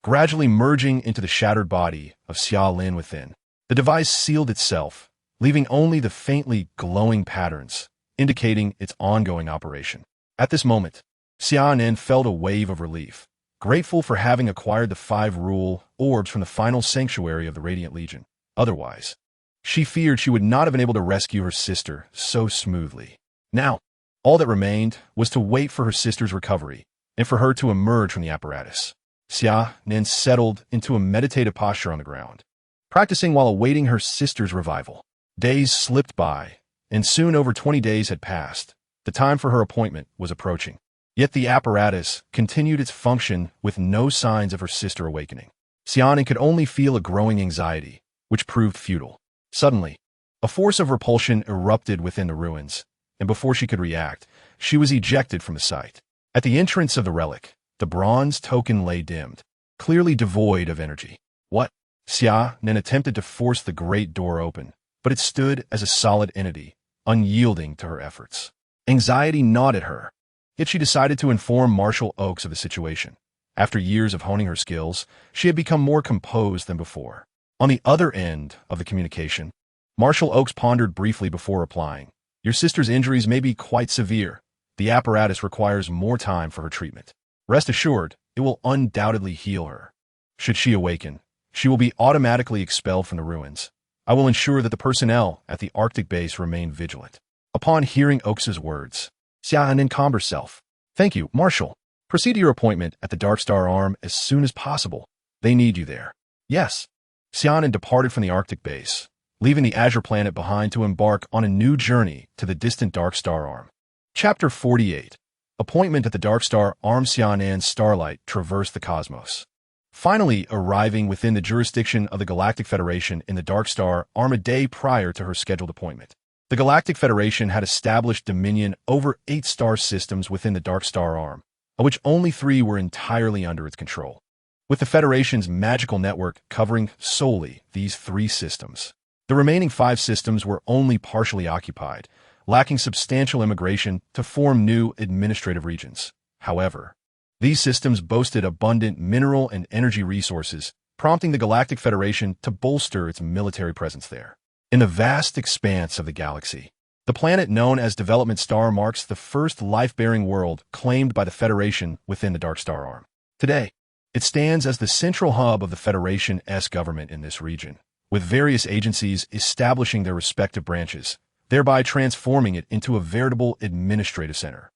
Gradually merging into the shattered body of Xia Lin within, the device sealed itself, leaving only the faintly glowing patterns, indicating its ongoing operation. At this moment, Xia Nan felt a wave of relief, grateful for having acquired the 5 rule orbs from the final sanctuary of the Radiant Legion. Otherwise, she feared she would not have been able to rescue her sister so smoothly. Now, all that remained was to wait for her sister's recovery and for her to emerge from the apparatus. Xia Nan settled into a meditative posture on the ground, practicing while awaiting her sister's revival. Days slipped by, and soon over 20 days had passed. The time for her appointment was approaching. Yet the apparatus continued its function with no signs of her sister awakening. Xia Nan could only feel a growing anxiety, which proved futile. Suddenly, a force of repulsion erupted within the ruins, and before she could react, she was ejected from the site. At the entrance of the relic, the bronze token lay dimmed, clearly devoid of energy. What? Xia Nan attempted to force the great door open, but it stood as a solid entity, unyielding to her efforts. Anxiety gnawed at her, yet she decided to inform Marshal Oaks of the situation. After years of honing her skills, she had become more composed than before. On the other end of the communication, Marshal Oaks pondered briefly before replying. Your sister's injuries may be quite severe. The apparatus requires more time for her treatment. Rest assured, it will undoubtedly heal her. Should she awaken, she will be automatically expelled from the ruins. I will ensure that the personnel at the Arctic base remain vigilant. Upon hearing Oaks's words, Xia Nan calmed herself. Thank you, Marshal. Proceed to your appointment at the Dark Star Arm as soon as possible. They need you there. Yes. Xia Nan departed from the Arctic base, leaving the Azure planet behind to embark on a new journey to the distant Dark Star Arm. Chapter 48. Appointment at the Dark Star Arm. Xia Nan's starlight traversed the cosmos, finally arriving within the jurisdiction of the Galactic Federation in the Dark Star Arm a day prior to her scheduled appointment. The Galactic Federation had established dominion over 8 star systems within the Dark Star Arm, of which only 3 were entirely under its control, with the Federation's magical network covering solely these 3 systems. The remaining 5 systems were only partially occupied, lacking substantial immigration to form new administrative regions. However, these systems boasted abundant mineral and energy resources, prompting the Galactic Federation to bolster its military presence there. In the vast expanse of the galaxy, the planet known as Development Star marks the first life-bearing world claimed by the Federation within the Dark Star Arm. Today, it stands as the central hub of the Federation's government in this region, with various agencies establishing their respective branches, thereby transforming it into a veritable administrative center.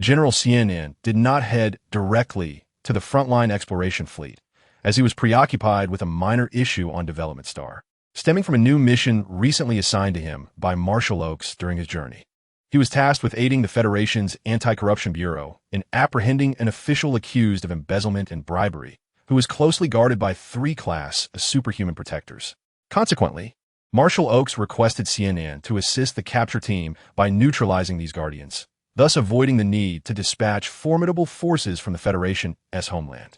General Xia Nan did not head directly to the frontline exploration fleet, as he was preoccupied with a minor issue on Development Star, stemming from a new mission recently assigned to him by Marshal Oaks during his journey. He was tasked with aiding the Federation's Anti-Corruption Bureau in apprehending an official accused of embezzlement and bribery, who was closely guarded by 3 class superhuman protectors. Consequently, Marshal Oaks requested Xia Nan to assist the capture team by neutralizing these guardians, thus avoiding the need to dispatch formidable forces from the Federation's homeland.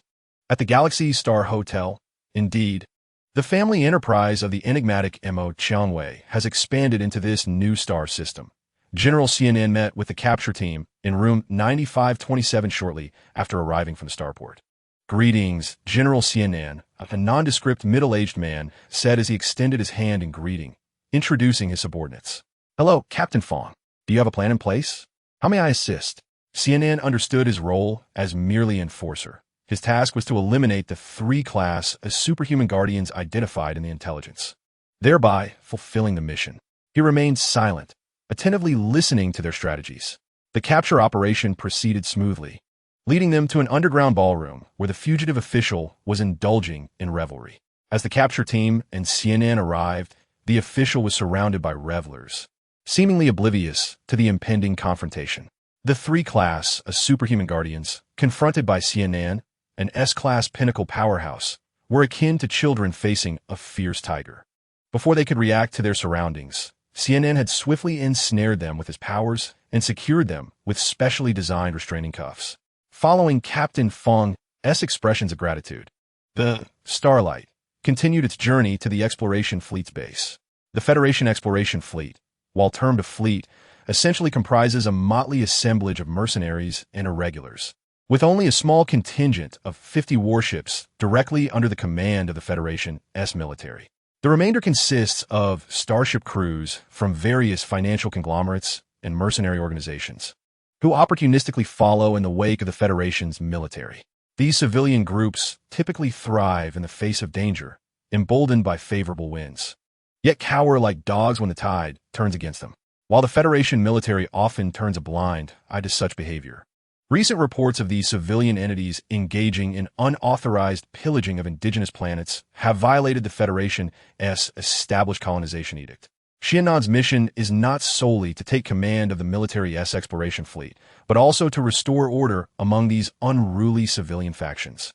At the Galaxy Star Hotel, indeed, the family enterprise of the enigmatic Mo Qiangwei has expanded into this new star system. General Xia Nan met with the capture team in room 9527 shortly after arriving from the starport. Greetings, General Xia Nan, a nondescript middle-aged man said as he extended his hand in greeting, introducing his subordinates. Hello, Captain Fong. Do you have a plan in place? How may I assist? Xia Nan understood his role as merely enforcer. His task was to eliminate the 3 class superhuman guardians identified in the intelligence, thereby fulfilling the mission. He remained silent, attentively listening to their strategies. The capture operation proceeded smoothly, leading them to an underground ballroom where the fugitive official was indulging in revelry. As the capture team and Xia Nan arrived, the official was surrounded by revelers, seemingly oblivious to the impending confrontation. The 3 class superhuman guardians, confronted by Xia Nan, an S-class pinnacle powerhouse, were akin to children facing a fierce tiger. Before they could react to their surroundings, Xia Nan had swiftly ensnared them with his powers and secured them with specially designed restraining cuffs. Following Captain Feng's expressions of gratitude, the Starlight continued its journey to the Exploration Fleet's base. The Federation Exploration Fleet, while termed a fleet, essentially comprises a motley assemblage of mercenaries and irregulars, with only a small contingent of 50 warships directly under the command of the Federation's military. The remainder consists of starship crews from various financial conglomerates and mercenary organizations, who opportunistically follow in the wake of the Federation's military. These civilian groups typically thrive in the face of danger, emboldened by favorable winds, yet cower like dogs when the tide turns against them. While the Federation military often turns a blind eye to such behavior, recent reports of these civilian entities engaging in unauthorized pillaging of indigenous planets have violated the Federation's established colonization edict. Xia Nan's mission is not solely to take command of the military's exploration fleet, but also to restore order among these unruly civilian factions,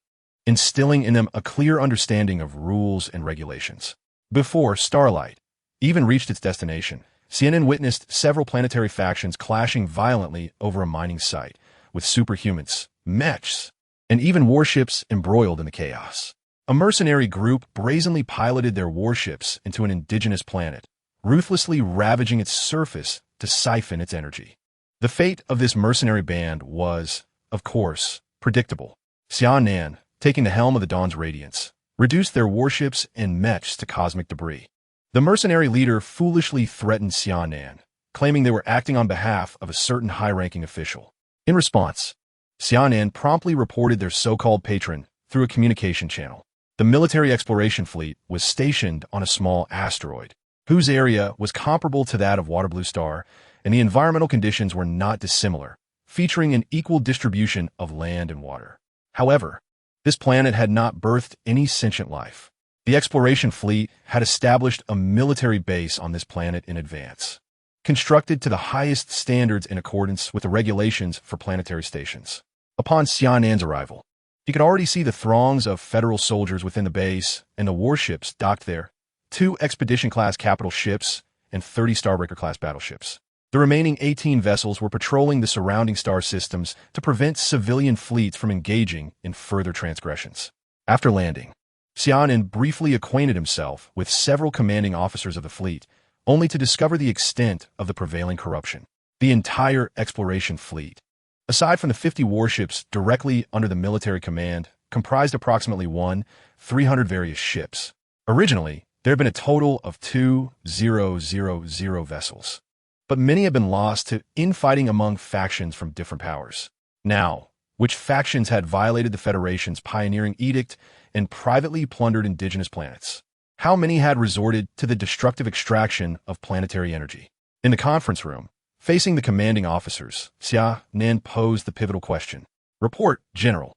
instilling in them a clear understanding of rules and regulations. Before Starlight even reached its destination, Xia Nan witnessed several planetary factions clashing violently over a mining site, with superhumans, mechas, and even warships embroiled in the chaos. A mercenary group brazenly piloted their warships into an indigenous planet, ruthlessly ravaging its surface to siphon its energy. The fate of this mercenary band was, of course, predictable. Xia Nan, taking the helm of the Dawn's Radiance, reduced their warships and mechas to cosmic debris. The mercenary leader foolishly threatened Xia Nan, claiming they were acting on behalf of a certain high-ranking official. In response, Xia Nan promptly reported their so-called patron through a communication channel. The military exploration fleet was stationed on a small asteroid, whose area was comparable to that of Waterblue Star, and the environmental conditions were not dissimilar, featuring an equal distribution of land and water. However, this planet had not birthed any sentient life. The exploration fleet had established a military base on this planet in advance, constructed to the highest standards in accordance with the regulations for planetary stations. Upon Xia Nan's arrival, he could already see the throngs of federal soldiers within the base and the warships docked there, 2 Expedition-class capital ships and 30 Starbreaker-class battleships. The remaining 18 vessels were patrolling the surrounding star systems to prevent civilian fleets from engaging in further transgressions. After landing, Xia Nan briefly acquainted himself with several commanding officers of the fleet, only to discover the extent of the prevailing corruption. The entire exploration fleet, aside from the 50 warships directly under the military command, comprised approximately 300 various ships. Originally, there had been a total of 2,000 vessels, but many have been lost to infighting among factions from different powers. Now, which factions had violated the Federation's pioneering edict and privately plundered indigenous planets? How many had resorted to the destructive extraction of planetary energy? In the conference room, facing the commanding officers, Xia Nan posed the pivotal question. Report, General.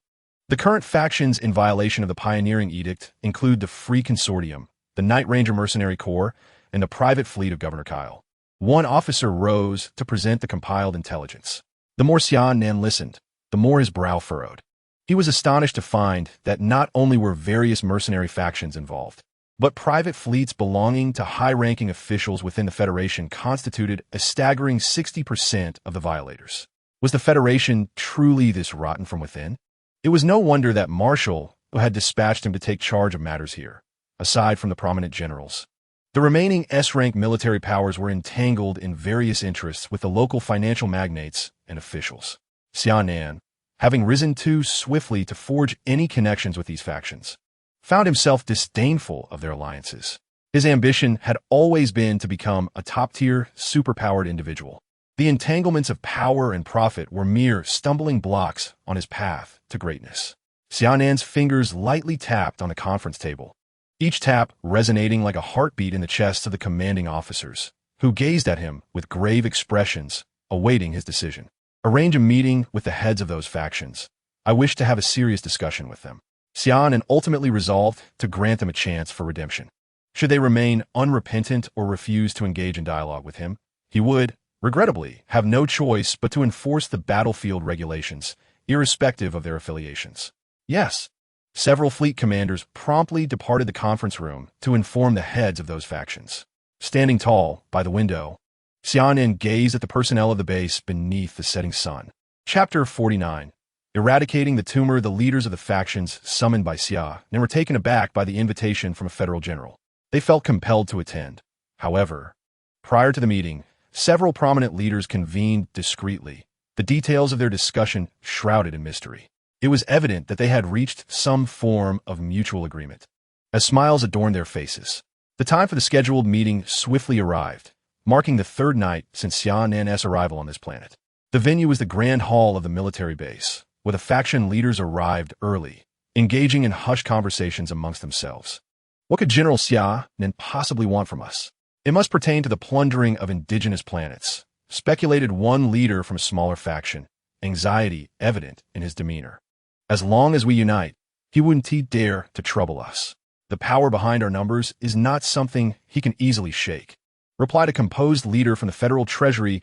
The current factions in violation of the pioneering edict include the Free Consortium, the Night Ranger Mercenary Corps, and the private fleet of Governor Kyle. One officer rose to present the compiled intelligence. The more Xia Nan listened, the more his brow furrowed. He was astonished to find that not only were various mercenary factions involved, but private fleets belonging to high-ranking officials within the Federation constituted a staggering 60% of the violators. Was the Federation truly this rotten from within? It was no wonder that Marshall had dispatched him to take charge of matters here. Aside from the prominent generals, the remaining S-rank military powers were entangled in various interests with the local financial magnates and officials. Xia Nan, having risen too swiftly to forge any connections with these factions, found himself disdainful of their alliances. His ambition had always been to become a top-tier, superpowered individual. The entanglements of power and profit were mere stumbling blocks on his path to greatness. Xia Nan's fingers lightly tapped on the conference table, each tap resonating like a heartbeat in the chests of the commanding officers, who gazed at him with grave expressions, awaiting his decision. Arrange a meeting with the heads of those factions. I wish to have a serious discussion with them. Xia Nan ultimately resolved to grant them a chance for redemption. Should they remain unrepentant or refuse to engage in dialogue with him, he would, regrettably, have no choice but to enforce the battlefield regulations, irrespective of their affiliations. Yes, Several fleet commanders promptly departed the conference room to inform the heads of those factions. Standing tall by the window, Xia Nan gazed at the personnel of the base beneath the setting sun. Chapter 49. Eradicating the tumor. The leaders of the factions summoned by Xia Nan were taken aback by the invitation from a federal general. They felt compelled to attend. However, prior to the meeting, several prominent leaders convened discreetly, the details of their discussion shrouded in mystery. It was evident that they had reached some form of mutual agreement. As smiles adorned their faces, the time for the scheduled meeting swiftly arrived, marking the third night since Xia Nan's arrival on this planet. The venue was the grand hall of the military base, where the faction leaders arrived early, engaging in hushed conversations amongst themselves. What could General Xia Nan possibly want from us? It must pertain to the plundering of indigenous planets, speculated one leader from a smaller faction, anxiety evident in his demeanor. As long as we unite, he wouldn't dare to trouble us. The power behind our numbers is not something he can easily shake, replied a composed leader from the Federal Treasury's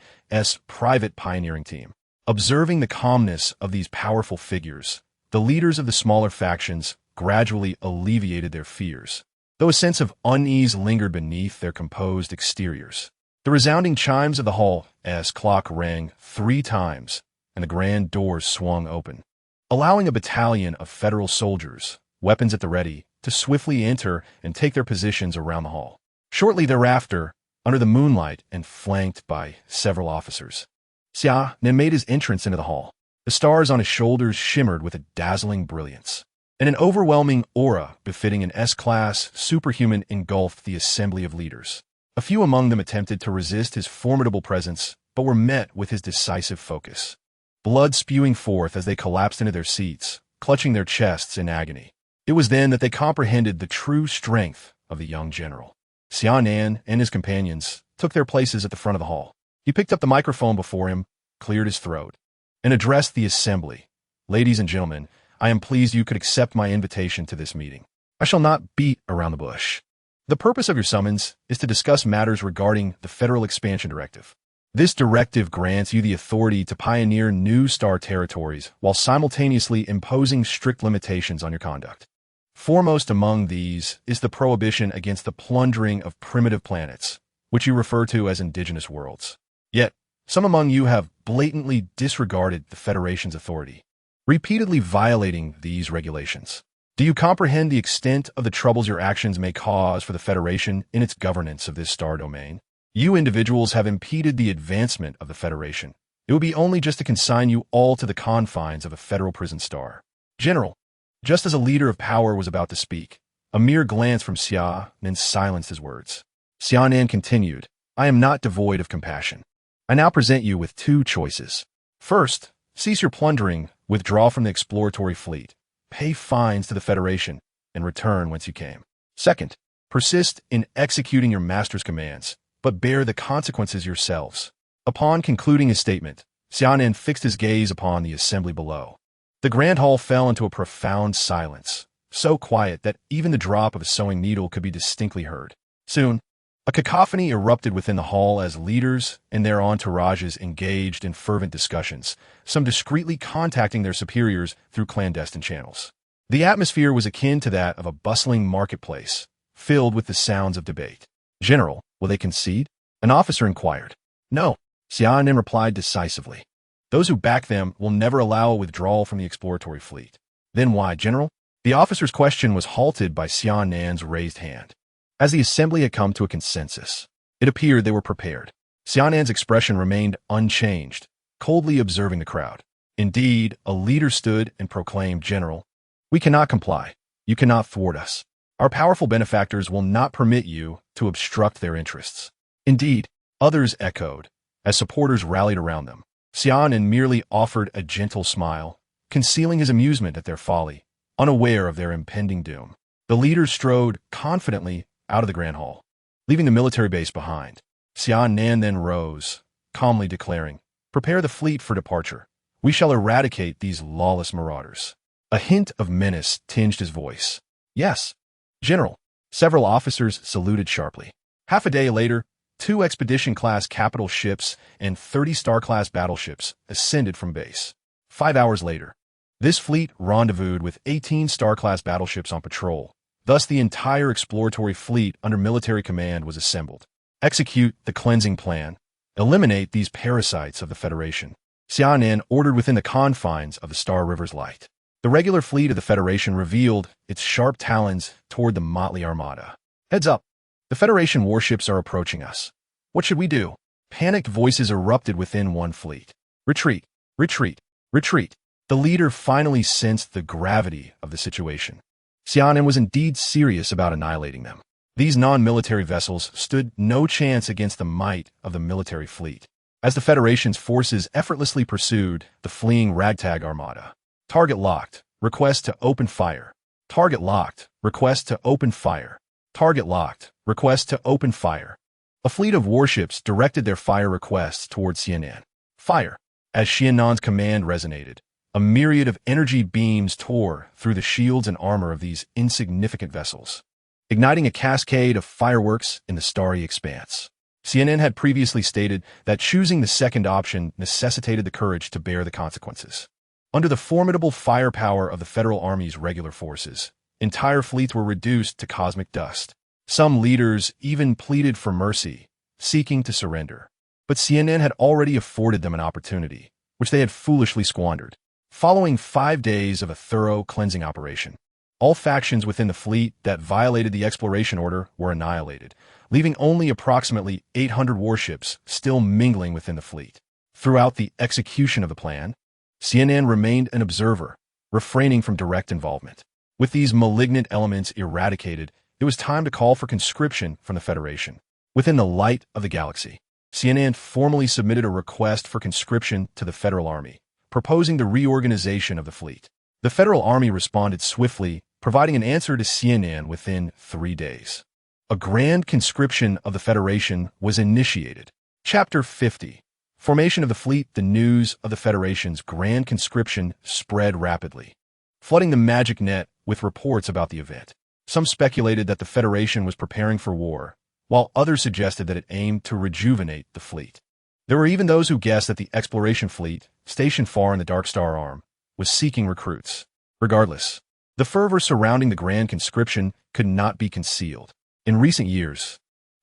private pioneering team. Observing the calmness of these powerful figures, the leaders of the smaller factions gradually alleviated their fears, though a sense of unease lingered beneath their composed exteriors. The resounding chimes of the hall's clock rang 3 times, and the grand doors swung open, allowing a battalion of federal soldiers, weapons at the ready, to swiftly enter and take their positions around the hall. Shortly thereafter, under the moonlight and flanked by several officers, Xia Nan made his entrance into the hall. The stars on his shoulders shimmered with a dazzling brilliance, and an overwhelming aura befitting an S-class superhuman engulfed the assembly of leaders. A few among them attempted to resist his formidable presence, but were met with his decisive focus, blood spewing forth as they collapsed into their seats, clutching their chests in agony. It was then that they comprehended the true strength of the young general. Xia Nan and his companions took their places at the front of the hall. He picked up the microphone before him, cleared his throat, and addressed the assembly. Ladies and gentlemen, I am pleased you could accept my invitation to this meeting. I shall not beat around the bush. The purpose of your summons is to discuss matters regarding the Federal Expansion Directive. This directive grants you the authority to pioneer new star territories while simultaneously imposing strict limitations on your conduct. Foremost among these is the prohibition against the plundering of primitive planets, which you refer to as indigenous worlds. Yet, some among you have blatantly disregarded the Federation's authority, repeatedly violating these regulations. Do you comprehend the extent of the troubles your actions may cause for the Federation in its governance of this star domain? You individuals have impeded the advancement of the Federation. It would be only just to consign you all to the confines of a federal prison star. General, just as a leader of power was about to speak, a mere glance from Xia Nan silenced his words. Xia Nan continued, I am not devoid of compassion. I now present you with 2 choices. First, cease your plundering, withdraw from the exploratory fleet, pay fines to the Federation, and return whence you came. Second, persist in executing your master's commands, but bear the consequences yourselves. Upon concluding his statement, Xia Nan fixed his gaze upon the assembly below. The grand hall fell into a profound silence, so quiet that even the drop of a sewing needle could be distinctly heard. Soon, a cacophony erupted within the hall as leaders and their entourages engaged in fervent discussions, some discreetly contacting their superiors through clandestine channels. The atmosphere was akin to that of a bustling marketplace, filled with the sounds of debate. General, will they concede? An officer inquired. No, Xia Nan replied decisively. Those who back them will never allow a withdrawal from the exploratory fleet. Then why, General? The officer's question was halted by Xia Nan's raised hand. As the assembly had come to a consensus, it appeared they were prepared. Xia Nan's expression remained unchanged, coldly observing the crowd. Indeed, a leader stood and proclaimed, General, we cannot comply. You cannot thwart us. Our powerful benefactors will not permit you to obstruct their interests. Indeed, others echoed, as supporters rallied around them. Xia Nan merely offered a gentle smile, concealing his amusement at their folly, unaware of their impending doom. The leaders strode confidently out of the grand hall, leaving the military base behind. Xia Nan then rose, calmly declaring, prepare the fleet for departure. We shall eradicate these lawless marauders. A hint of menace tinged his voice. Yes, General. Several officers saluted sharply. Half a day later, 2 expedition-class capital ships and 30 star-class battleships ascended from base. 5 hours later, This fleet rendezvoused with 18 Star-class battleships on patrol. Thus, the entire exploratory fleet under military command was assembled. Execute the cleansing plan. Eliminate these parasites of the Federation. Xia Nan ordered within the confines of the Star River's light. The regular fleet of the Federation revealed its sharp talons toward the motley armada. Heads up! The Federation warships are approaching us. What should we do? Panicked voices erupted within one fleet. Retreat! Retreat! Retreat! The leader finally sensed the gravity of the situation. Xia Nan was indeed serious about annihilating them. These non-military vessels stood no chance against the might of the military fleet, as the Federation's forces effortlessly pursued the fleeing ragtag armada. Target locked. Request to open fire. Target locked. Request to open fire. Target locked. Request to open fire. A fleet of warships directed their fire requests towards Xia Nan. Fire! As Xia Nan's command resonated, a myriad of energy beams tore through the shields and armor of these insignificant vessels, igniting a cascade of fireworks in the starry expanse. Xia Nan had previously stated that choosing the second option necessitated the courage to bear the consequences. Under the formidable firepower of the Federal Army's regular forces, entire fleets were reduced to cosmic dust. Some leaders even pleaded for mercy, seeking to surrender. But Xia Nan had already afforded them an opportunity, which they had foolishly squandered. Following 5 days of a thorough cleansing operation, all factions within the fleet that violated the exploration order were annihilated, leaving only approximately 800 warships still mingling within the fleet. Throughout the execution of the plan, Xia Nan remained an observer, refraining from direct involvement. With these malignant elements eradicated, it was time to call for conscription from the Federation. Within the light of the galaxy, Xia Nan formally submitted a request for conscription to the Federal Army, proposing the reorganization of the fleet. The Federal Army responded swiftly, providing an answer to Xia Nan within 3 days. A grand conscription of the Federation was initiated. Chapter 50. Formation of the fleet. The news of the Federation's grand conscription spread rapidly, flooding the magic net with reports about the event. Some speculated that the Federation was preparing for war, while others suggested that it aimed to rejuvenate the fleet. There were even those who guessed that the exploration fleet, stationed far in the Dark Star Arm, was seeking recruits. Regardless, the fervor surrounding the grand conscription could not be concealed. In recent years,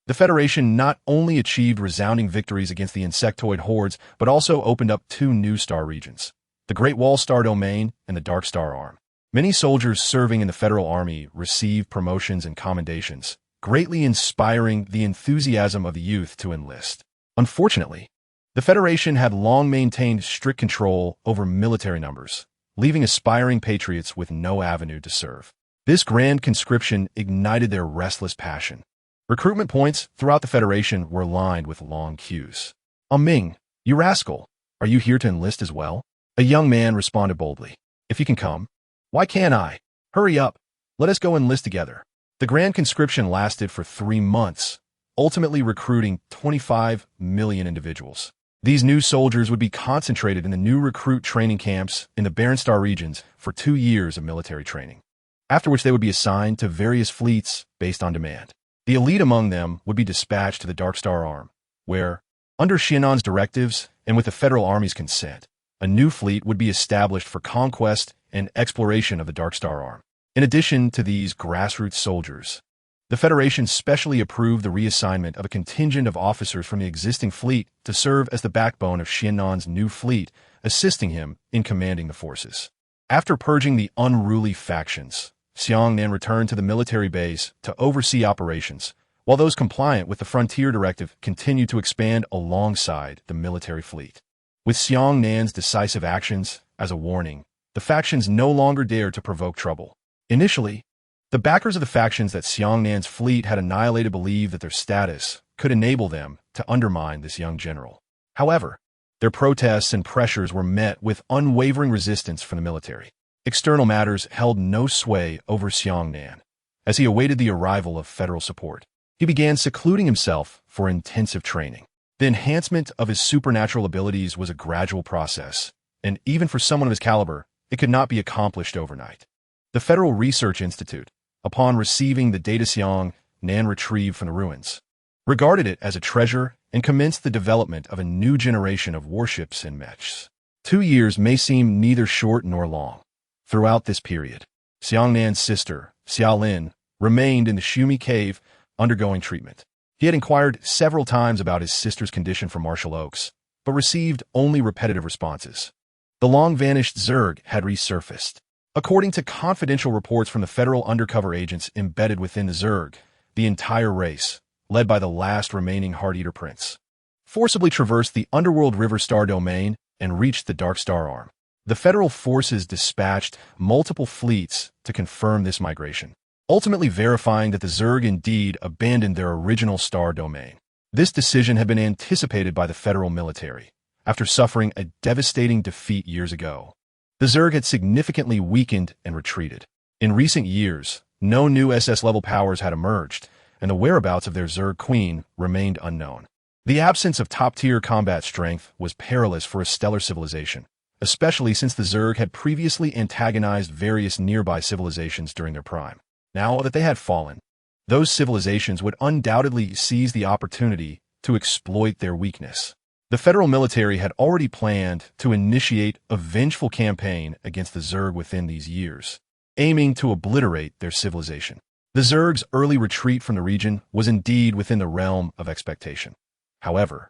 the Federation not only achieved resounding victories against the insectoid hordes, but also opened up 2 new star regions, the Great Wall Star Domain and the Dark Star Arm. Many soldiers serving in the Federal Army received promotions and commendations, greatly inspiring the enthusiasm of the youth to enlist. Unfortunately, the Federation had long maintained strict control over military numbers, leaving aspiring patriots with no avenue to serve. This grand conscription ignited their restless passion. Recruitment points throughout the Federation were lined with long queues. Ming, you rascal, are you here to enlist as well? A young man responded boldly. If you can come. Why can't I? Hurry up. Let us go enlist together. The grand conscription lasted for 3 months, ultimately recruiting 25 million individuals. These new soldiers would be concentrated in the new recruit training camps in the Barren Star regions for 2 years of military training, after which they would be assigned to various fleets based on demand. The elite among them would be dispatched to the Dark Star Arm, where, under Xia Nan's directives and with the Federal Army's consent, a new fleet would be established for conquest and exploration of the Dark Star Arm. In addition to these grassroots soldiers, the Federation specially approved the reassignment of a contingent of officers from the existing fleet to serve as the backbone of Xia Nan's new fleet, assisting him in commanding the forces. After purging the unruly factions, Xia Nan returned to the military base to oversee operations, while those compliant with the Frontier Directive continued to expand alongside the military fleet. With Xia Nan's decisive actions as a warning, the factions no longer dared to provoke trouble. Initially, the backers of the factions that Xia Nan's fleet had annihilated believed that their status could enable them to undermine this young general. However, their protests and pressures were met with unwavering resistance from the military. External matters held no sway over Xia Nan. As he awaited the arrival of federal support, he began secluding himself for intensive training. The enhancement of his supernatural abilities was a gradual process, and even for someone of his caliber, it could not be accomplished overnight. The Federal Research Institute, upon receiving the data Xia Nan retrieved from the ruins, regarded it as a treasure and commenced the development of a new generation of warships and mechs. 2 years may seem neither short nor long, Throughout this period, Xia Nan's sister, Xia Nan, remained in the Shumi cave, undergoing treatment. He had inquired several times about his sister's condition for martial oaks, but received only repetitive responses. The long-vanished Zerg had resurfaced. According to confidential reports from the federal undercover agents embedded within the Zerg, the entire race, led by the last remaining Heart-Eater Prince, forcibly traversed the underworld River Star domain and reached the Dark Star Arm. The federal forces dispatched multiple fleets to confirm this migration, ultimately verifying that the Zerg indeed abandoned their original star domain. This decision had been anticipated by the federal military, after suffering a devastating defeat years ago. The Zerg had significantly weakened and retreated. In recent years, no new SS-level powers had emerged, and the whereabouts of their Zerg queen remained unknown. The absence of top-tier combat strength was perilous for a stellar civilization, especially since the Zerg had previously antagonized various nearby civilizations during their prime. Now that they had fallen, those civilizations would undoubtedly seize the opportunity to exploit their weakness. The federal military had already planned to initiate a vengeful campaign against the Zerg within these years, aiming to obliterate their civilization. The Zerg's early retreat from the region was indeed within the realm of expectation. However,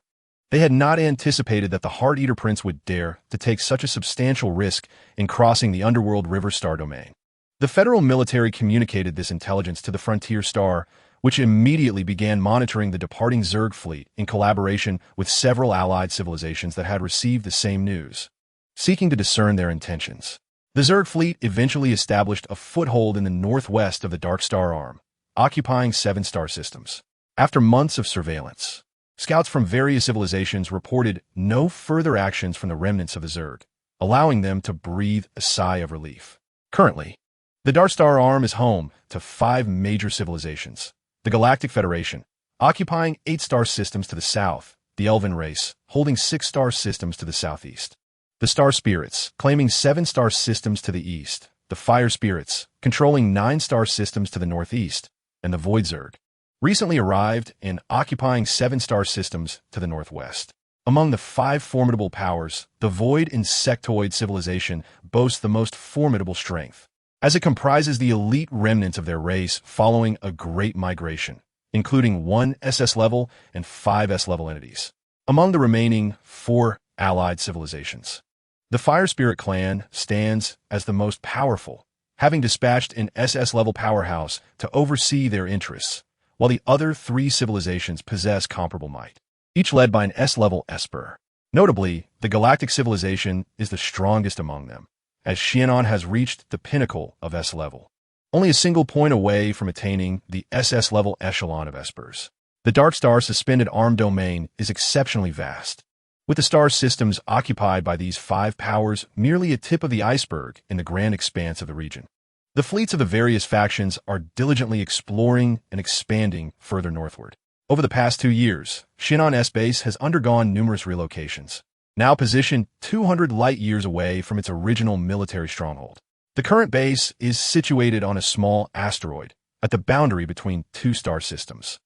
they had not anticipated that the Heart-Eater Prince would dare to take such a substantial risk in crossing the underworld River Star domain. The federal military communicated this intelligence to the Frontier Star, which immediately began monitoring the departing Zerg fleet in collaboration with several allied civilizations that had received the same news, seeking to discern their intentions. The Zerg fleet eventually established a foothold in the northwest of the Dark Star Arm, occupying 7 star systems. After months of surveillance, scouts from various civilizations reported no further actions from the remnants of the Zerg, allowing them to breathe a sigh of relief. Currently, the Dark Star Arm is home to 5 major civilizations. The Galactic Federation, occupying 8 star systems to the south, the Elven race, holding 6 star systems to the southeast, the Star Spirits, claiming 7 star systems to the east, the Fire Spirits, controlling 9 star systems to the northeast, and the Void Zerg, recently arrived and occupying 7 star systems to the northwest. Among the 5 formidable powers, the Void Insectoid civilization boasts the most formidable strength, as it comprises the elite remnants of their race following a great migration, including 1 SS-level and 5 S-level entities. Among the remaining 4 allied civilizations, the Fire Spirit clan stands as the most powerful, having dispatched an SS-level powerhouse to oversee their interests, while the other 3 civilizations possess comparable might, each led by an S-level Esper. Notably, the Galactic civilization is the strongest among them, as Xia Nan has reached the pinnacle of S-level, only a single point away from attaining the SS-level echelon of Espers. The Dark Star suspended arm domain is exceptionally vast, with the star systems occupied by these 5 powers merely a tip of the iceberg in the grand expanse of the region. The fleets of the various factions are diligently exploring and expanding further northward. Over the past 2 years, Xia Nan's base has undergone numerous relocations, now positioned 200 light-years away from its original military stronghold. The current base is situated on a small asteroid at the boundary between 2 star systems,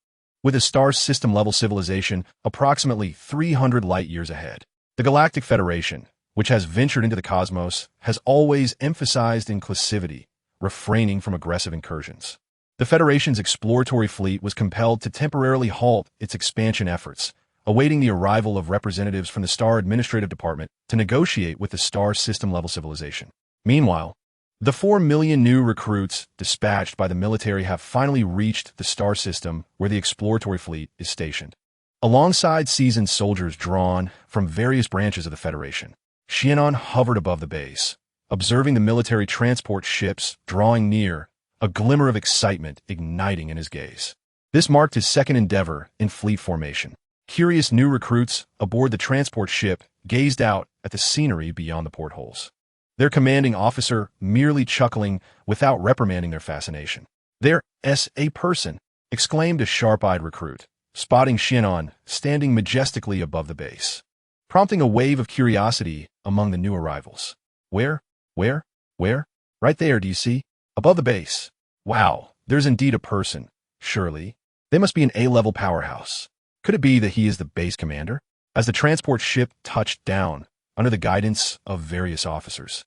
with a star system-level civilization approximately 300 light-years ahead. The Galactic Federation, which has ventured into the cosmos, has always emphasized inclusivity, refraining from aggressive incursions. The Federation's exploratory fleet was compelled to temporarily halt its expansion efforts, awaiting the arrival of representatives from the Star Administrative Department to negotiate with the star system-level civilization. Meanwhile, the 4 million new recruits dispatched by the military have finally reached the star system where the exploratory fleet is stationed. Alongside seasoned soldiers drawn from various branches of the Federation, Xia Nan hovered above the base, observing the military transport ships drawing near, a glimmer of excitement igniting in his gaze. This marked his second endeavor in fleet formation. Curious new recruits aboard the transport ship gazed out at the scenery beyond the portholes, their commanding officer merely chuckling without reprimanding their fascination. "There's a person," exclaimed a sharp-eyed recruit, spotting Xia Nan standing majestically above the base, prompting a wave of curiosity among the new arrivals. Where? Right there, do you see? Above the base. Wow, there's indeed a person. Surely, they must be an A-level powerhouse. Could it be that he is the base commander? As the transport ship touched down, under the guidance of various officers,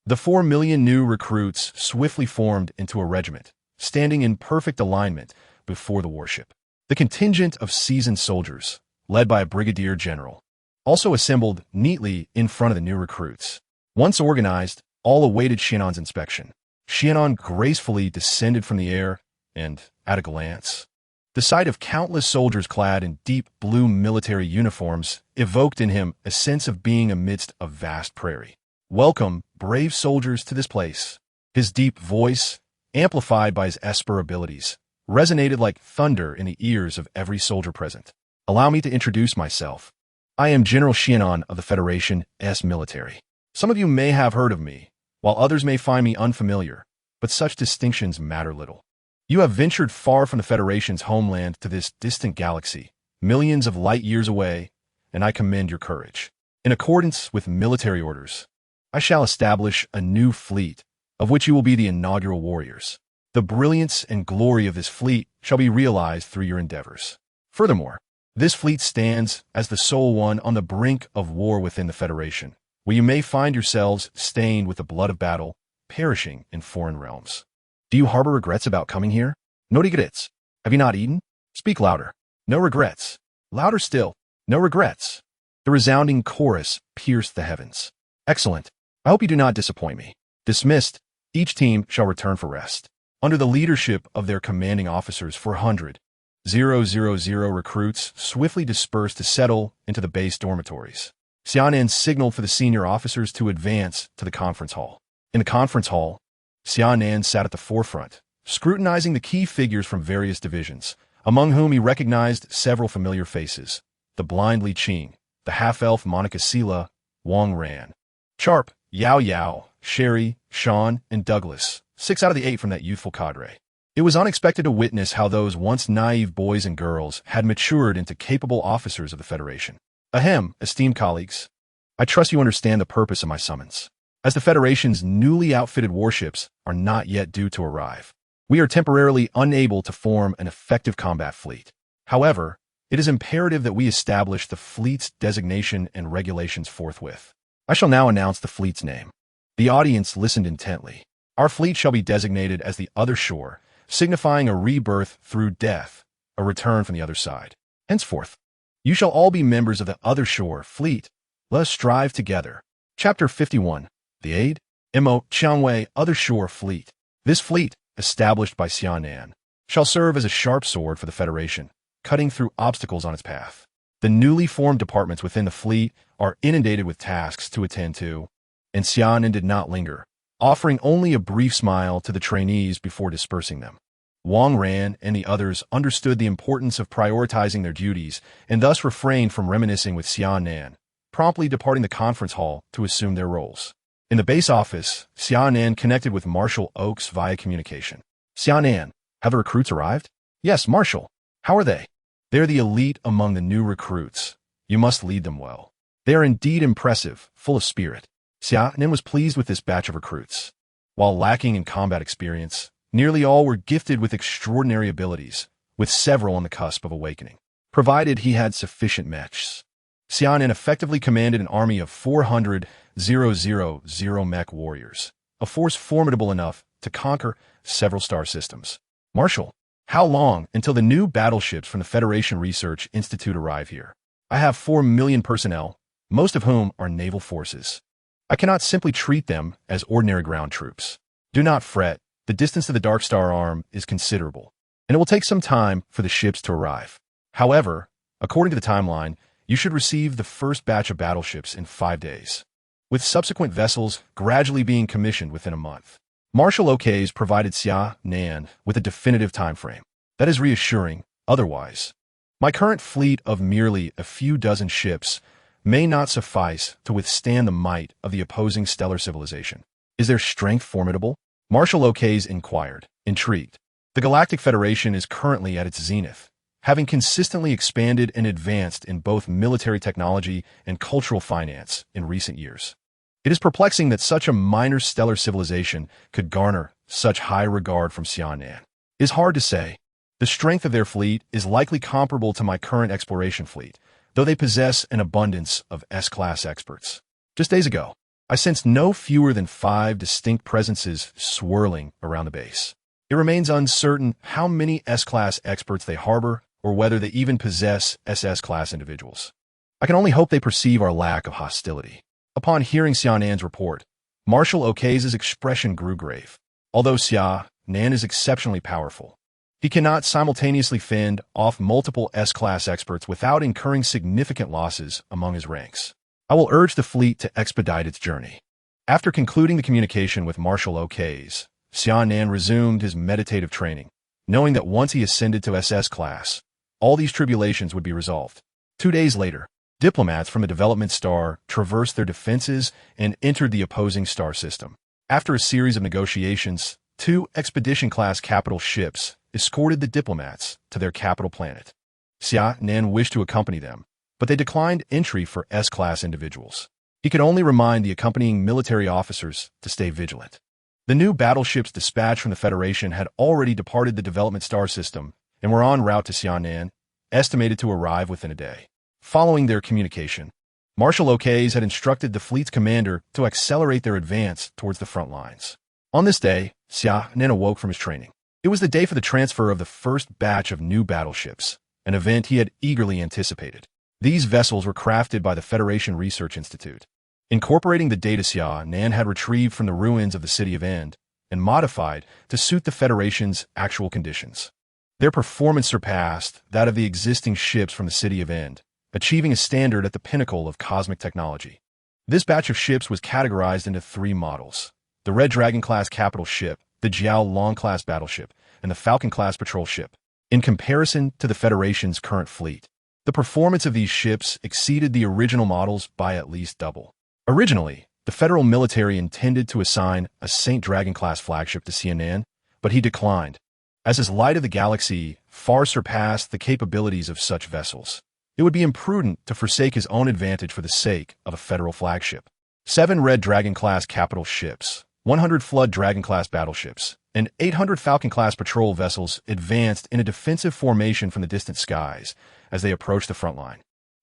The 4 million new recruits swiftly formed into a regiment, standing in perfect alignment before the warship. The contingent of seasoned soldiers, led by a brigadier general, also assembled neatly in front of the new recruits. Once organized, all awaited Xia Nan's inspection. Xia Nan gracefully descended from the air, and, at a glance, the sight of countless soldiers clad in deep blue military uniforms evoked in him a sense of being amidst a vast prairie. "Welcome, brave soldiers, to this place." His deep voice, amplified by his esper abilities, resonated like thunder in the ears of every soldier present. "Allow me to introduce myself. I am General Xia Nan of the Federation's military. Some of you may have heard of me, while others may find me unfamiliar, but such distinctions matter little. You have ventured far from the Federation's homeland to this distant galaxy, millions of light years away, and I commend your courage. In accordance with military orders, I shall establish a new fleet, of which you will be the inaugural warriors. The brilliance and glory of this fleet shall be realized through your endeavors. Furthermore, this fleet stands as the sole one on the brink of war within the Federation, where you may find yourselves stained with the blood of battle, perishing in foreign realms. Do you harbor regrets about coming here? No regrets. Have you not eaten? Speak louder. No regrets. Louder still. No regrets." The resounding chorus pierced the heavens. "Excellent. I hope you do not disappoint me." Dismissed, each team shall return for rest. Under the leadership of their commanding officers, 400,000 recruits swiftly dispersed to settle into the base dormitories. Xia Nan signaled for the senior officers to advance to the conference hall. In the conference hall, Xia Nan sat at the forefront, scrutinizing the key figures from various divisions, among whom he recognized several familiar faces: the blind Li Qing, the half-elf Monica Sela, Wang Ran, Charp, Yao Yao, Sherry, Sean, and Douglas, 6 out of the 8 from that youthful cadre. It was unexpected to witness how those once naive boys and girls had matured into capable officers of the Federation. Ahem, esteemed colleagues. I trust you understand the purpose of my summons. As the Federation's newly outfitted warships are not yet due to arrive, we are temporarily unable to form an effective combat fleet. However, it is imperative that we establish the fleet's designation and regulations forthwith. I shall now announce the fleet's name. The audience listened intently. Our fleet shall be designated as the Other Shore, signifying a rebirth through death, a return from the other side. Henceforth, you shall all be members of the Other Shore fleet. Let us strive together. Chapter 51. The Aid, Mo Qiangwei Other Shore Fleet. This fleet, established by Xia Nan, shall serve as a sharp sword for the Federation, cutting through obstacles on its path. The newly formed departments within the fleet are inundated with tasks to attend to, and Xia Nan did not linger, offering only a brief smile to the trainees before dispersing them. Wang Ran and the others understood the importance of prioritizing their duties and thus refrained from reminiscing with Xia Nan, promptly departing the conference hall to assume their roles. In the base office, Xia Nan connected with Marshal Oaks via communication. "Xia Nan, have the recruits arrived?" "Yes, Marshal. How are they?" "They're the elite among the new recruits. You must lead them well. They are indeed impressive, full of spirit." Xia Nan was pleased with this batch of recruits. While lacking in combat experience, nearly all were gifted with extraordinary abilities, with several on the cusp of awakening. Provided he had sufficient mechs, Xia Nan effectively commanded an army of 400,000 mech warriors, a force formidable enough to conquer several star systems. "Marshal, how long until the new battleships from the Federation Research Institute arrive here? I have 4 million personnel, most of whom are naval forces. I cannot simply treat them as ordinary ground troops." "Do not fret. The distance to the Dark Star Arm is considerable, and it will take some time for the ships to arrive. However, according to the timeline, you should receive the first batch of battleships in 5 days, with subsequent vessels gradually being commissioned within a month." Marshal Oaks provided Xia Nan with a definitive time frame. "That is reassuring. Otherwise, my current fleet of merely a few dozen ships may not suffice to withstand the might of the opposing stellar civilization." "Is their strength formidable?" Marshal Oaks inquired, intrigued. "The Galactic Federation is currently at its zenith, having consistently expanded and advanced in both military technology and cultural finance in recent years. It is perplexing that such a minor stellar civilization could garner such high regard from Xia Nan. It is hard to say. The strength of their fleet is likely comparable to my current exploration fleet, though they possess an abundance of S-class experts. Just days ago, I sensed no fewer than 5 distinct presences swirling around the base. It remains uncertain how many S-class experts they harbor or whether they even possess SS-class individuals. I can only hope they perceive our lack of hostility. Upon hearing Xia Nan's report, Marshal Okay's expression grew grave. Although Xia Nan is exceptionally powerful, he cannot simultaneously fend off multiple S-class experts without incurring significant losses among his ranks. I will urge the fleet to expedite its journey. After concluding the communication with Marshal Okay's, Xia Nan resumed his meditative training, knowing that once he ascended to SS class, all these tribulations would be resolved. 2 days later, diplomats from the development star traversed their defenses and entered the opposing star system. After a series of negotiations, 2 expedition-class capital ships escorted the diplomats to their capital planet. Xia Nan wished to accompany them, but they declined entry for S-class individuals. He could only remind the accompanying military officers to stay vigilant. The new battleships dispatched from the Federation had already departed the development star system and were en route to Xia Nan, estimated to arrive within a day. Following their communication, Marshal Okay's had instructed the fleet's commander to accelerate their advance towards the front lines. On this day, Xia Nan awoke from his training. It was the day for the transfer of the first batch of new battleships, an event he had eagerly anticipated. These vessels were crafted by the Federation Research Institute, incorporating the data Xia Nan had retrieved from the ruins of the city of End and modified to suit the Federation's actual conditions. Their performance surpassed that of the existing ships from the city of End, achieving a standard at the pinnacle of cosmic technology. This batch of ships was categorized into 3 models: the Red Dragon-class capital ship, the Jiao Long-class battleship, and the Falcon-class patrol ship. In comparison to the Federation's current fleet, the performance of these ships exceeded the original models by at least double. Originally, the federal military intended to assign a Saint Dragon-class flagship to Xia Nan, but he declined, as his Light of the Galaxy far surpassed the capabilities of such vessels. It would be imprudent to forsake his own advantage for the sake of a federal flagship. 7 Red Dragon-class capital ships, 100 Flood Dragon-class battleships, and 800 Falcon-class patrol vessels advanced in a defensive formation from the distant skies as they approached the front line,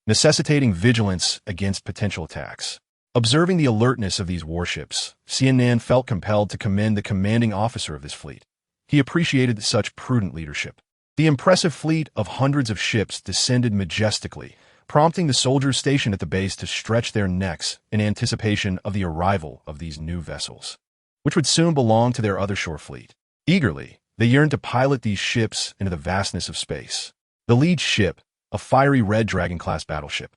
necessitating vigilance against potential attacks. Observing the alertness of these warships, Xia Nan felt compelled to commend the commanding officer of this fleet. He appreciated such prudent leadership. The impressive fleet of hundreds of ships descended majestically, prompting the soldiers stationed at the base to stretch their necks in anticipation of the arrival of these new vessels, which would soon belong to their other shore fleet. Eagerly, they yearned to pilot these ships into the vastness of space. The lead ship, a fiery Red Dragon-class battleship,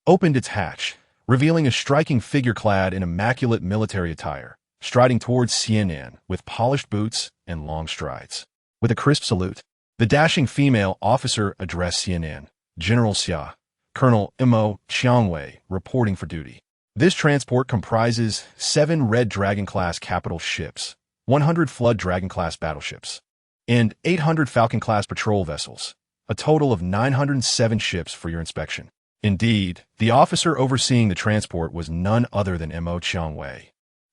opened its hatch, revealing a striking figure clad in immaculate military attire, striding towards Xia Nan with polished boots and long strides. With a crisp salute, the dashing female officer addressed Xia Nan, General Xia, Colonel Mo Qiangwei, reporting for duty. This transport comprises 7 Red Dragon-class capital ships, 100 Flood Dragon-class battleships, and 800 Falcon-class patrol vessels, a total of 907 ships for your inspection. Indeed, the officer overseeing the transport was none other than Mo Qiangwei,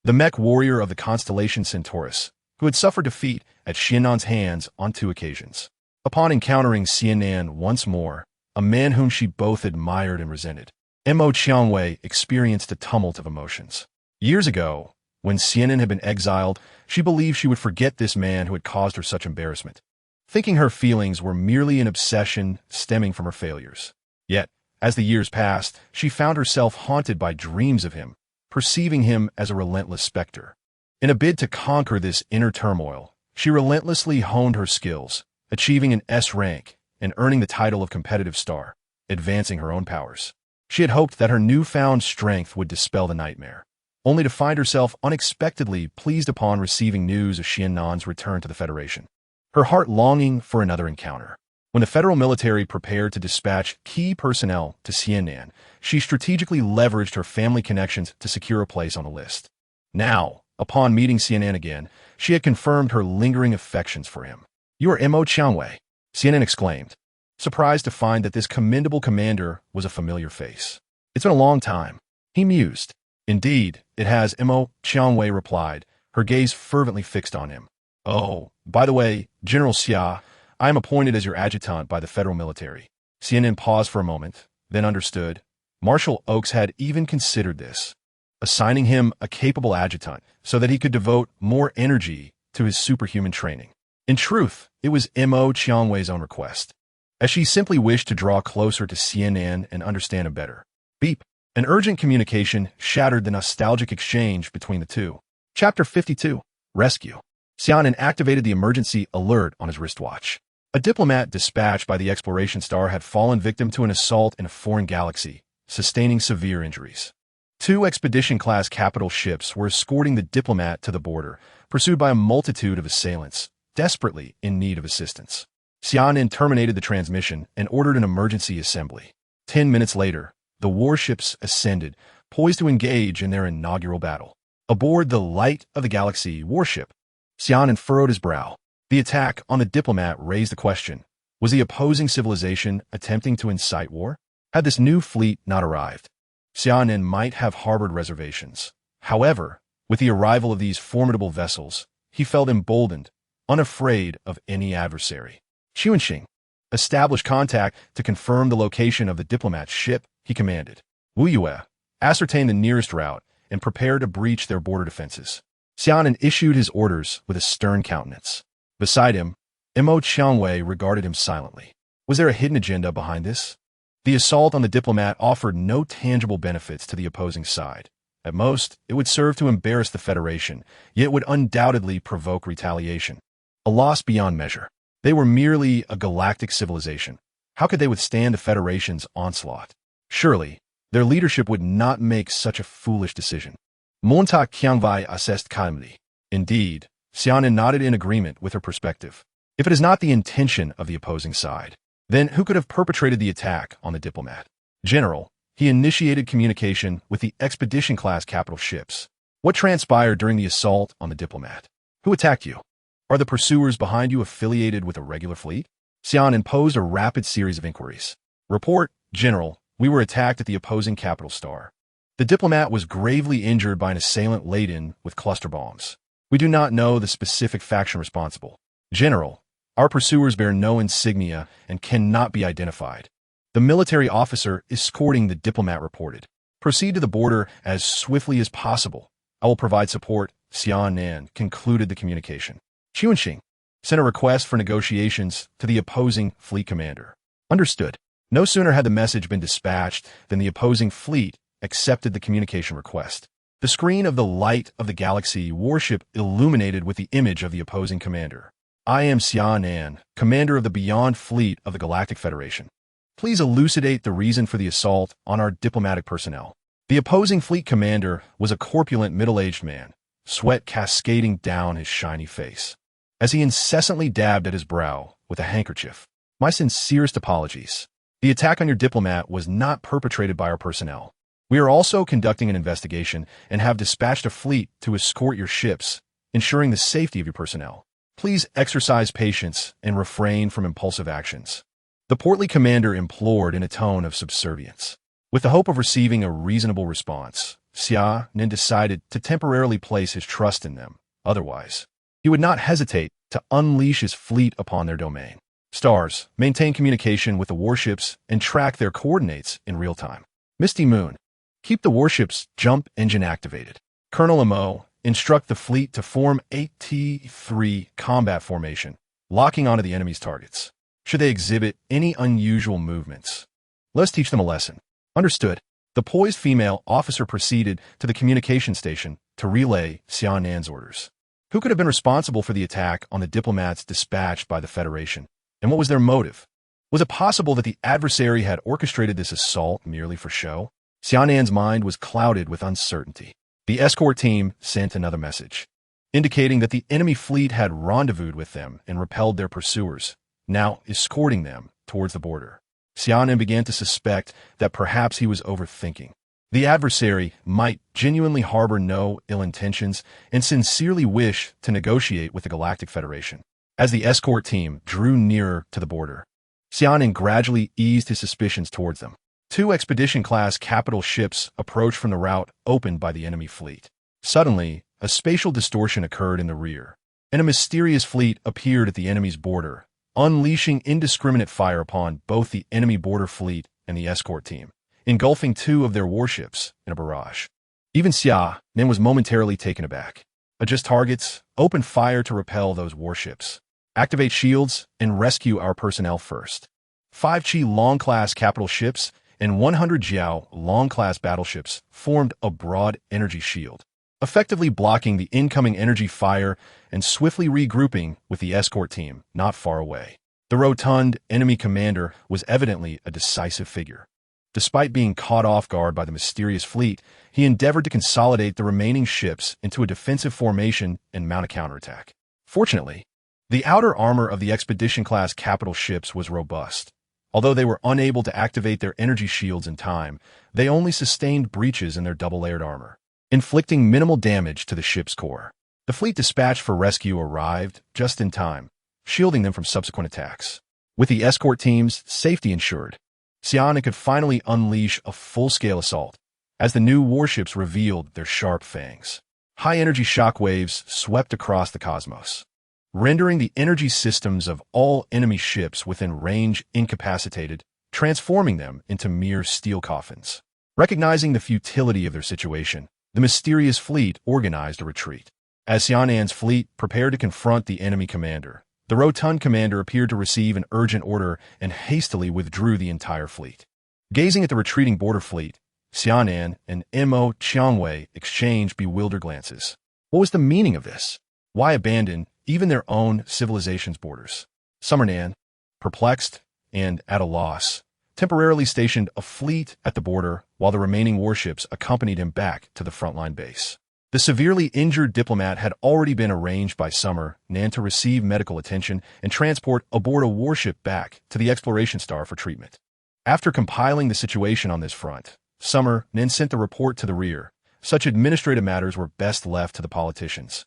the mech warrior of the constellation Centaurus, who had suffered defeat at Xia Nan's hands on 2 occasions. Upon encountering Xia Nan once more, a man whom she both admired and resented, Mo Qiangwei experienced a tumult of emotions. Years ago, when Xia Nan had been exiled, she believed she would forget this man who had caused her such embarrassment, thinking her feelings were merely an obsession stemming from her failures. Yet, as the years passed, she found herself haunted by dreams of him, perceiving him as a relentless specter. In a bid to conquer this inner turmoil, she relentlessly honed her skills, achieving an S rank and earning the title of competitive star, advancing her own powers. She had hoped that her newfound strength would dispel the nightmare, only to find herself unexpectedly pleased upon receiving news of Xia Nan's return to the Federation, her heart longing for another encounter. When the federal military prepared to dispatch key personnel to Xia Nan, she strategically leveraged her family connections to secure a place on the list. Now, upon meeting Xia Nan again, she had confirmed her lingering affections for him. "You are Mo Qiangwei," Xia Nan exclaimed, surprised to find that this commendable commander was a familiar face. "It's been a long time," he mused. "Indeed, it has," Mo Qiangwei replied, her gaze fervently fixed on him. "Oh, by the way, General Xia, I am appointed as your adjutant by the federal military." Xia Nan paused for a moment, then understood. Marshal Oakes had even considered this. assigning him a capable adjutant so that he could devote more energy to his superhuman training. In truth, it was Mo Qiangwei's own request, as she simply wished to draw closer to Xia Nan and understand him better. Beep. An urgent communication shattered the nostalgic exchange between the two. Chapter 52. Rescue. Xia Nan activated the emergency alert on his wristwatch. A diplomat dispatched by the exploration star had fallen victim to an assault in a foreign galaxy, sustaining severe injuries. 2 expedition-class capital ships were escorting the diplomat to the border, pursued by a multitude of assailants, desperately in need of assistance. Xia Nan terminated the transmission and ordered an emergency assembly. 10 minutes later, the warships ascended, poised to engage in their inaugural battle. Aboard the Light of the Galaxy warship, Xia Nan furrowed his brow. The attack on the diplomat raised the question, was the opposing civilization attempting to incite war? Had this new fleet not arrived, Xia Nan might have harbored reservations. However, with the arrival of these formidable vessels, he felt emboldened, unafraid of any adversary. Xuanxing, establish contact to confirm the location of the diplomat's ship, he commanded. Wu Yue, ascertain the nearest route and prepare to breach their border defenses. Xia Nan issued his orders with a stern countenance. Beside him, Mo Qiangwei regarded him silently. Was there a hidden agenda behind this? The assault on the diplomat offered no tangible benefits to the opposing side. At most, it would serve to embarrass the Federation, yet would undoubtedly provoke retaliation. A loss beyond measure. They were merely a galactic civilization. How could they withstand the Federation's onslaught? Surely, their leadership would not make such a foolish decision. Monta Qiangwei assessed calmly. Indeed, Xia Nan nodded in agreement with her perspective. If it is not the intention of the opposing side, then who could have perpetrated the attack on the diplomat? General, he initiated communication with the expedition-class capital ships. What transpired during the assault on the diplomat? Who attacked you? Are the pursuers behind you affiliated with a regular fleet? Xia Nan posed a rapid series of inquiries. Report, General, we were attacked at the opposing capital star. The diplomat was gravely injured by an assailant laden with cluster bombs. We do not know the specific faction responsible. General, our pursuers bear no insignia and cannot be identified. The military officer escorting the diplomat reported. Proceed to the border as swiftly as possible. I will provide support, Xia Nan concluded the communication. Xuanxing sent a request for negotiations to the opposing fleet commander. Understood. No sooner had the message been dispatched than the opposing fleet accepted the communication request. The screen of the Light of the Galaxy warship illuminated with the image of the opposing commander. I am Xia Nan, commander of the Beyond Fleet of the Galactic Federation. Please elucidate the reason for the assault on our diplomatic personnel. The opposing fleet commander was a corpulent middle-aged man, sweat cascading down his shiny face, as he incessantly dabbed at his brow with a handkerchief. My sincerest apologies. The attack on your diplomat was not perpetrated by our personnel. We are also conducting an investigation and have dispatched a fleet to escort your ships, ensuring the safety of your personnel. Please exercise patience and refrain from impulsive actions. The portly commander implored in a tone of subservience. With the hope of receiving a reasonable response, Xia Nan decided to temporarily place his trust in them. Otherwise, he would not hesitate to unleash his fleet upon their domain. Stars, maintain communication with the warships and track their coordinates in real time. Misty Moon, keep the warship's jump engine activated. Colonel Mo, instruct the fleet to form 8T3 combat formation, locking onto the enemy's targets. Should they exhibit any unusual movements, let's teach them a lesson. Understood. The poised female officer proceeded to the communication station to relay Xia Nan's orders. Who could have been responsible for the attack on the diplomats dispatched by the Federation? And what was their motive? Was it possible that the adversary had orchestrated this assault merely for show? Xia Nan's mind was clouded with uncertainty. The escort team sent another message, indicating that the enemy fleet had rendezvoused with them and repelled their pursuers, now escorting them towards the border. Xia Nan began to suspect that perhaps he was overthinking. The adversary might genuinely harbor no ill intentions and sincerely wish to negotiate with the Galactic Federation. As the escort team drew nearer to the border, Xia Nan gradually eased his suspicions towards them. 2 expedition-class capital ships approached from the route opened by the enemy fleet. Suddenly, a spatial distortion occurred in the rear, and a mysterious fleet appeared at the enemy's border, unleashing indiscriminate fire upon both the enemy border fleet and the escort team, engulfing 2 of their warships in a barrage. Even Xia Nan was momentarily taken aback. Adjust targets, open fire to repel those warships. Activate shields, and rescue our personnel first. 5 Qi long-class capital ships and 100 Jiao long-class battleships formed a broad energy shield, effectively blocking the incoming energy fire and swiftly regrouping with the escort team not far away. The rotund enemy commander was evidently a decisive figure. Despite being caught off guard by the mysterious fleet, he endeavored to consolidate the remaining ships into a defensive formation and mount a counterattack. Fortunately, the outer armor of the expedition-class capital ships was robust. Although they were unable to activate their energy shields in time, they only sustained breaches in their double-layered armor, inflicting minimal damage to the ship's core. The fleet dispatched for rescue arrived just in time, shielding them from subsequent attacks. With the escort team's safety ensured, Xia Nan could finally unleash a full-scale assault as the new warships revealed their sharp fangs. High-energy shockwaves swept across the cosmos, rendering the energy systems of all enemy ships within range incapacitated, transforming them into mere steel coffins. Recognizing the futility of their situation, the mysterious fleet organized a retreat. As Xia Nan's fleet prepared to confront the enemy commander, the rotund commander appeared to receive an urgent order and hastily withdrew the entire fleet. Gazing at the retreating border fleet, Xia Nan and Mo Qiangwei exchanged bewildered glances. What was the meaning of this? Why abandon even their own civilization's borders? Xia Nan, perplexed and at a loss, temporarily stationed a fleet at the border while the remaining warships accompanied him back to the frontline base. The severely injured diplomat had already been arranged by Xia Nan to receive medical attention and transport aboard a warship back to the exploration star for treatment. After compiling the situation on this front, Xia Nan sent the report to the rear. Such administrative matters were best left to the politicians,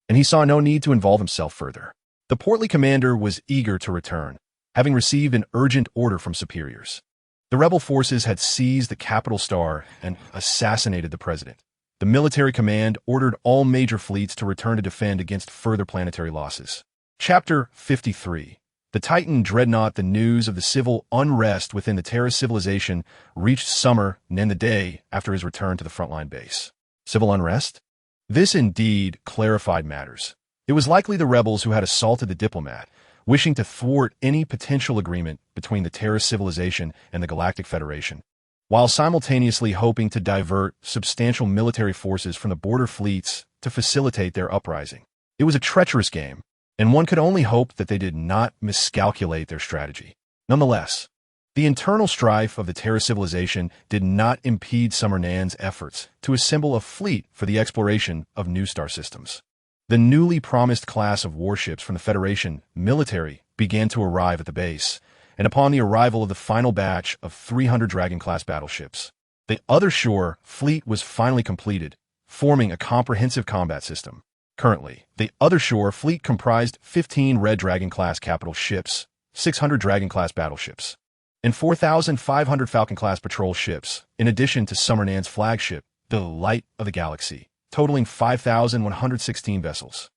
and he saw no need to involve himself further. The portly commander was eager to return, having received an urgent order from superiors. The rebel forces had seized the capital star and assassinated the president. The military command ordered all major fleets to return to defend against further planetary losses. Chapter 53. The Titan Dreadnought. The news of the civil unrest within the Terra civilization reached Xia Nan the day after his return to the frontline base. Civil unrest? This indeed clarified matters. It was likely the rebels who had assaulted the diplomat, wishing to thwart any potential agreement between the Terra civilization and the Galactic Federation, while simultaneously hoping to divert substantial military forces from the border fleets to facilitate their uprising. It was a treacherous game, and one could only hope that they did not miscalculate their strategy. Nonetheless, the internal strife of the Terra civilization did not impede Xia Nan's efforts to assemble a fleet for the exploration of new star systems. The newly promised class of warships from the Federation military began to arrive at the base, and upon the arrival of the final batch of 300 Dragon-class battleships, the Other Shore fleet was finally completed, forming a comprehensive combat system. Currently, the Other Shore fleet comprised 15 Red Dragon-class capital ships, 600 Dragon-class battleships, and 4,500 Falcon-class patrol ships, in addition to Xia Nan's flagship, the Light of the Galaxy, totaling 5,116 vessels.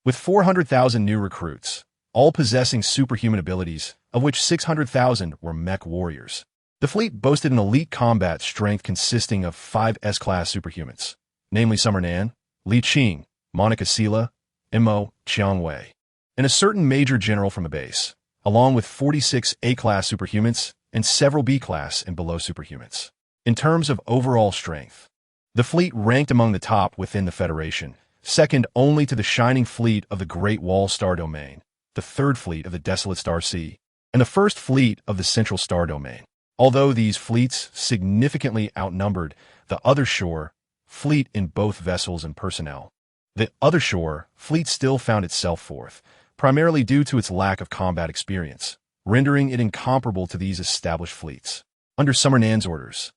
With 400,000 new recruits, all possessing superhuman abilities, of which 600,000 were mech warriors. The fleet boasted an elite combat strength consisting of 5 S-class superhumans, namely Xia Nan, Li Qing, Monica Sela, Mo Qiangwei, and a certain major general from the base, along with 46 A-class superhumans and several B-class and below superhumans. In terms of overall strength, the fleet ranked among the top within the Federation, second only to the shining fleet of the Great Wall Star Domain, the third fleet of the Desolate Star Sea, and the first fleet of the Central Star Domain. Although these fleets significantly outnumbered the Other Shore fleet in both vessels and personnel, the Other Shore fleet still found itself fourth, primarily due to its lack of combat experience, rendering it incomparable to these established fleets. Under Xia Nan's orders,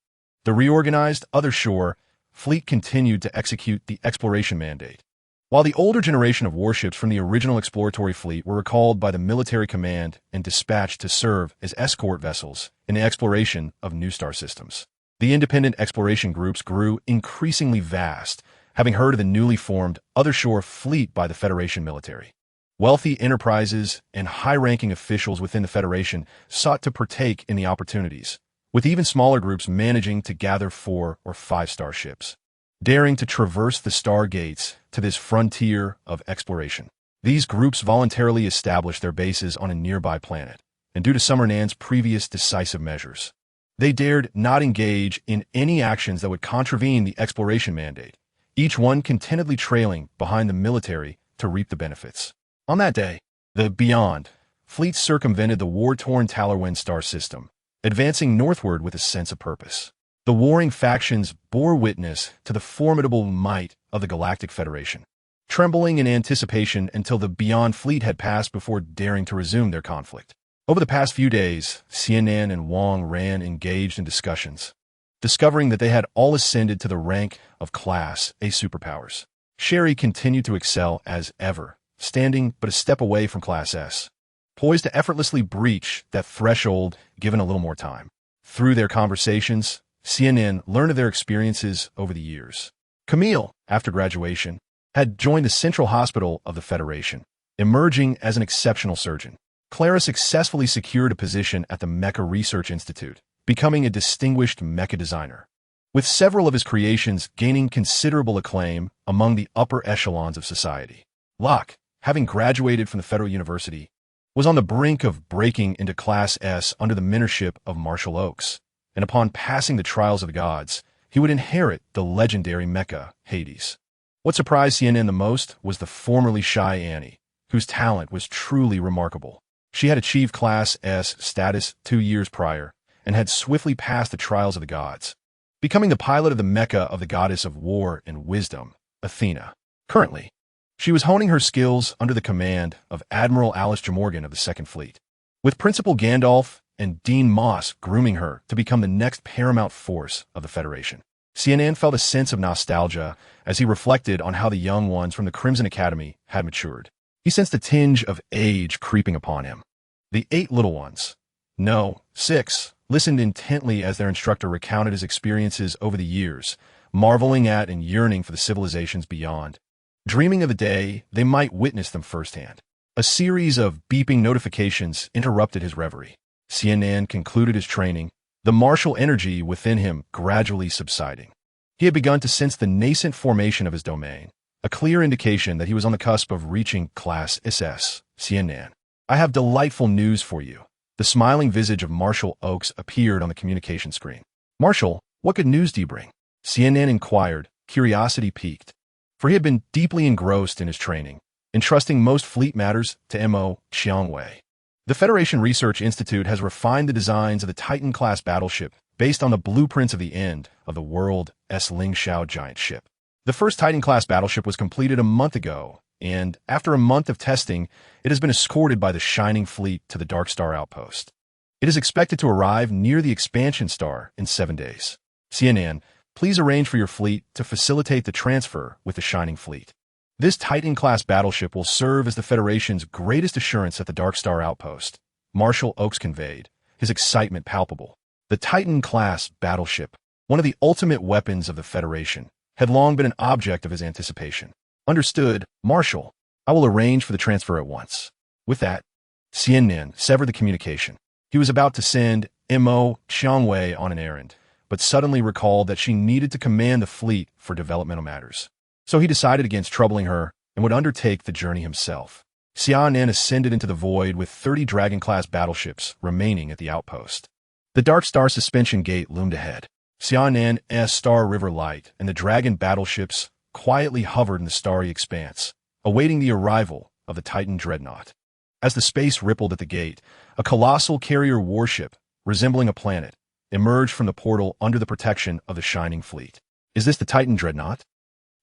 the reorganized Other Shore fleet continued to execute the exploration mandate. While the older generation of warships from the original exploratory fleet were recalled by the military command and dispatched to serve as escort vessels in the exploration of new star systems, the independent exploration groups grew increasingly vast, having heard of the newly formed Other Shore fleet by the Federation military. Wealthy enterprises and high-ranking officials within the Federation sought to partake in the opportunities, with even smaller groups managing to gather 4 or 5-star ships. daring to traverse the stargates to this frontier of exploration. These groups voluntarily established their bases on a nearby planet, and due to Xia Nan's previous decisive measures, they dared not engage in any actions that would contravene the exploration mandate, each one contentedly trailing behind the military to reap the benefits. On that day, the Beyond fleet circumvented the war-torn Talorwind star system, advancing northward with a sense of purpose. The warring factions bore witness to the formidable might of the Galactic Federation, trembling in anticipation until the Beyond fleet had passed before daring to resume their conflict. Over the past few days, Xia Nan and Wang Ran engaged in discussions, discovering that they had all ascended to the rank of Class A superpowers. Sherry continued to excel as ever, standing but a step away from Class S, poised to effortlessly breach that threshold given a little more time. Through their conversations, Xia Nan learned of their experiences over the years. Camille, after graduation, had joined the Central Hospital of the Federation, emerging as an exceptional surgeon. Clara successfully secured a position at the Mecha Research Institute, becoming a distinguished mecha designer, with several of his creations gaining considerable acclaim among the upper echelons of society. Locke, having graduated from the Federal University, was on the brink of breaking into Class S under the mentorship of Marshall Oakes, and upon passing the trials of the gods, he would inherit the legendary mecha, Hades. What surprised Xia Nan the most was the formerly shy Annie, whose talent was truly remarkable. She had achieved Class S status 2 years prior, and had swiftly passed the trials of the gods, becoming the pilot of the mecha of the goddess of war and wisdom, Athena. Currently, she was honing her skills under the command of Admiral Alice Jamorgan of the Second Fleet, with Principal Gandalf and Dean Moss grooming her to become the next paramount force of the Federation. Xia Nan felt a sense of nostalgia as he reflected on how the young ones from the Crimson Academy had matured. He sensed a tinge of age creeping upon him. The 8 little ones, no, 6, listened intently as their instructor recounted his experiences over the years, marveling at and yearning for the civilizations beyond, dreaming of the day they might witness them firsthand. A series of beeping notifications interrupted his reverie. Xia Nan concluded his training, the martial energy within him gradually subsiding. He had begun to sense the nascent formation of his domain, a clear indication that he was on the cusp of reaching Class SS. Xia Nan, I have delightful news for you. The smiling visage of Marshall Oakes appeared on the communication screen. Marshall, what good news do you bring? Xia Nan inquired, curiosity piqued, for he had been deeply engrossed in his training, entrusting most fleet matters to Mo Qiangwei. The Federation Research Institute has refined the designs of the Titan-class battleship based on the blueprints of the end of the world's Lingxiao giant ship. The first Titan-class battleship was completed a month ago, and after a month of testing, it has been escorted by the Shining Fleet to the Dark Star outpost. It is expected to arrive near the expansion star in 7 days. Xia Nan, please arrange for your fleet to facilitate the transfer with the Shining Fleet. This Titan-class battleship will serve as the Federation's greatest assurance at the Dark Star outpost. Marshall Oakes conveyed, his excitement palpable. The Titan-class battleship, one of the ultimate weapons of the Federation, had long been an object of his anticipation. Understood, Marshall. I will arrange for the transfer at once. With that, Xia Nan severed the communication. He was about to send Mo Qiangwei on an errand, but suddenly recalled that she needed to command the fleet for developmental matters. So he decided against troubling her and would undertake the journey himself. Xia Nan ascended into the void with 30 Dragon-class battleships remaining at the outpost. The Dark Star suspension gate loomed ahead. Xia Nan's Star River Light and the Dragon battleships quietly hovered in the starry expanse, awaiting the arrival of the Titan dreadnought. As the space rippled at the gate, a colossal carrier warship, resembling a planet, emerged from the portal under the protection of the Shining Fleet. Is this the Titan dreadnought?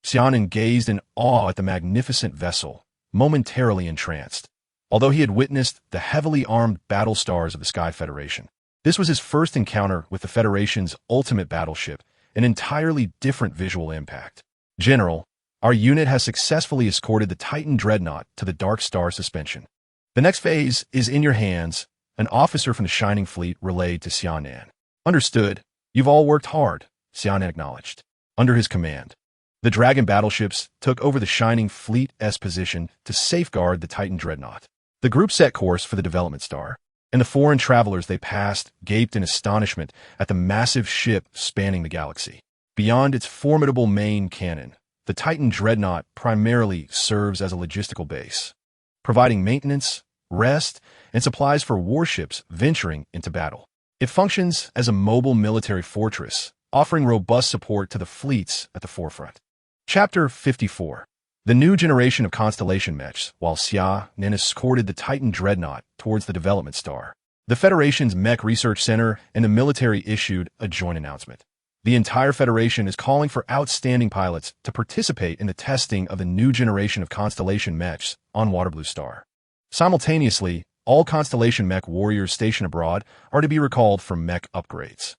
Xia Nan gazed in awe at the magnificent vessel, momentarily entranced, although he had witnessed the heavily armed battle stars of the Sky Federation. This was his first encounter with the Federation's ultimate battleship, an entirely different visual impact. General, our unit has successfully escorted the Titan dreadnought to the Dark Star suspension. The next phase is in your hands, an officer from the Shining Fleet relayed to Xia Nan. Understood. You've all worked hard, Xia Nan acknowledged. Under his command, the Dragon battleships took over the Shining Fleet's position to safeguard the Titan dreadnought. The group set course for the development star, and the foreign travelers they passed gaped in astonishment at the massive ship spanning the galaxy. Beyond its formidable main cannon, the Titan dreadnought primarily serves as a logistical base, providing maintenance, rest, and supplies for warships venturing into battle. It functions as a mobile military fortress, offering robust support to the fleets at the forefront. Chapter 54. The new generation of constellation mechs, while Xia Nan escorted the Titan dreadnought towards the development star. The Federation's Mech Research Center and the military issued a joint announcement. The entire Federation is calling for outstanding pilots to participate in the testing of the new generation of constellation mechs on Waterblue Star. Simultaneously, all constellation mech warriors stationed abroad are to be recalled for mech upgrades.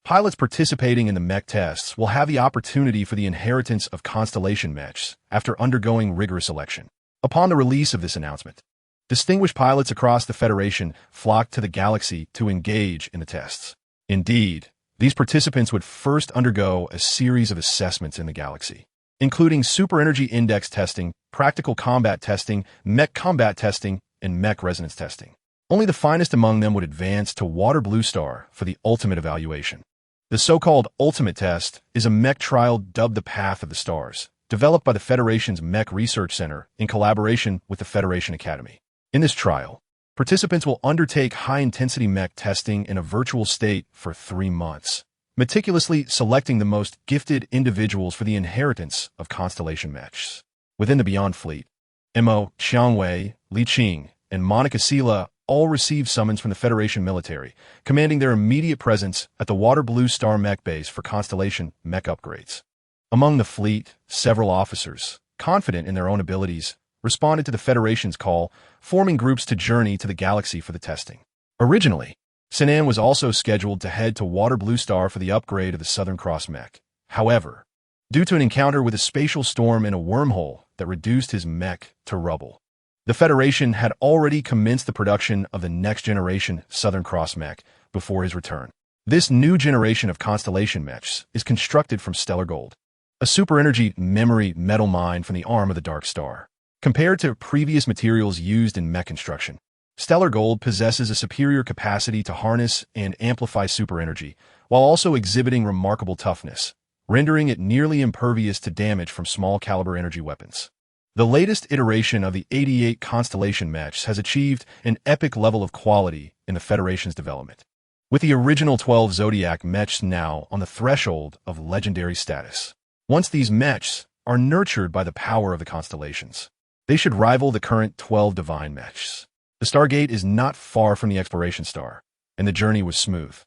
Pilots participating in the mech tests will have the opportunity for the inheritance of constellation mechs after undergoing rigorous selection. Upon the release of this announcement, distinguished pilots across the Federation flocked to the galaxy to engage in the tests. Indeed, these participants would first undergo a series of assessments in the galaxy, including super energy index testing, practical combat testing, mech combat testing, and mech resonance testing. Only the finest among them would advance to Waterblue Star for the ultimate evaluation. The so-called Ultimate Test is a mech trial dubbed the Path of the Stars, developed by the Federation's Mech Research Center in collaboration with the Federation Academy. In this trial, participants will undertake high-intensity mech testing in a virtual state for 3 months, meticulously selecting the most gifted individuals for the inheritance of constellation mechs. Within the Beyond Fleet, Mo Qiangwei, Li Qing, and Monica Sela all received summons from the Federation military, commanding their immediate presence at the Waterblue Star mech base for constellation mech upgrades. Among the fleet, several officers, confident in their own abilities, responded to the Federation's call, forming groups to journey to the galaxy for the testing. Originally, Xia Nan was also scheduled to head to Waterblue Star for the upgrade of the Southern Cross mech. However, due to an encounter with a spatial storm in a wormhole that reduced his mech to rubble, the Federation had already commenced the production of the next-generation Southern Cross mech before his return. This new generation of constellation mechs is constructed from stellar gold, a super-energy memory metal mine from the arm of the Dark Star. Compared to previous materials used in mech construction, stellar gold possesses a superior capacity to harness and amplify super-energy, while also exhibiting remarkable toughness, rendering it nearly impervious to damage from small-caliber energy weapons. The latest iteration of the 88 constellation mechs has achieved an epic level of quality in the Federation's development, with the original 12 Zodiac mechs now on the threshold of legendary status. Once these mechs are nurtured by the power of the constellations, they should rival the current 12 Divine mechs. The Stargate is not far from the exploration star, and the journey was smooth.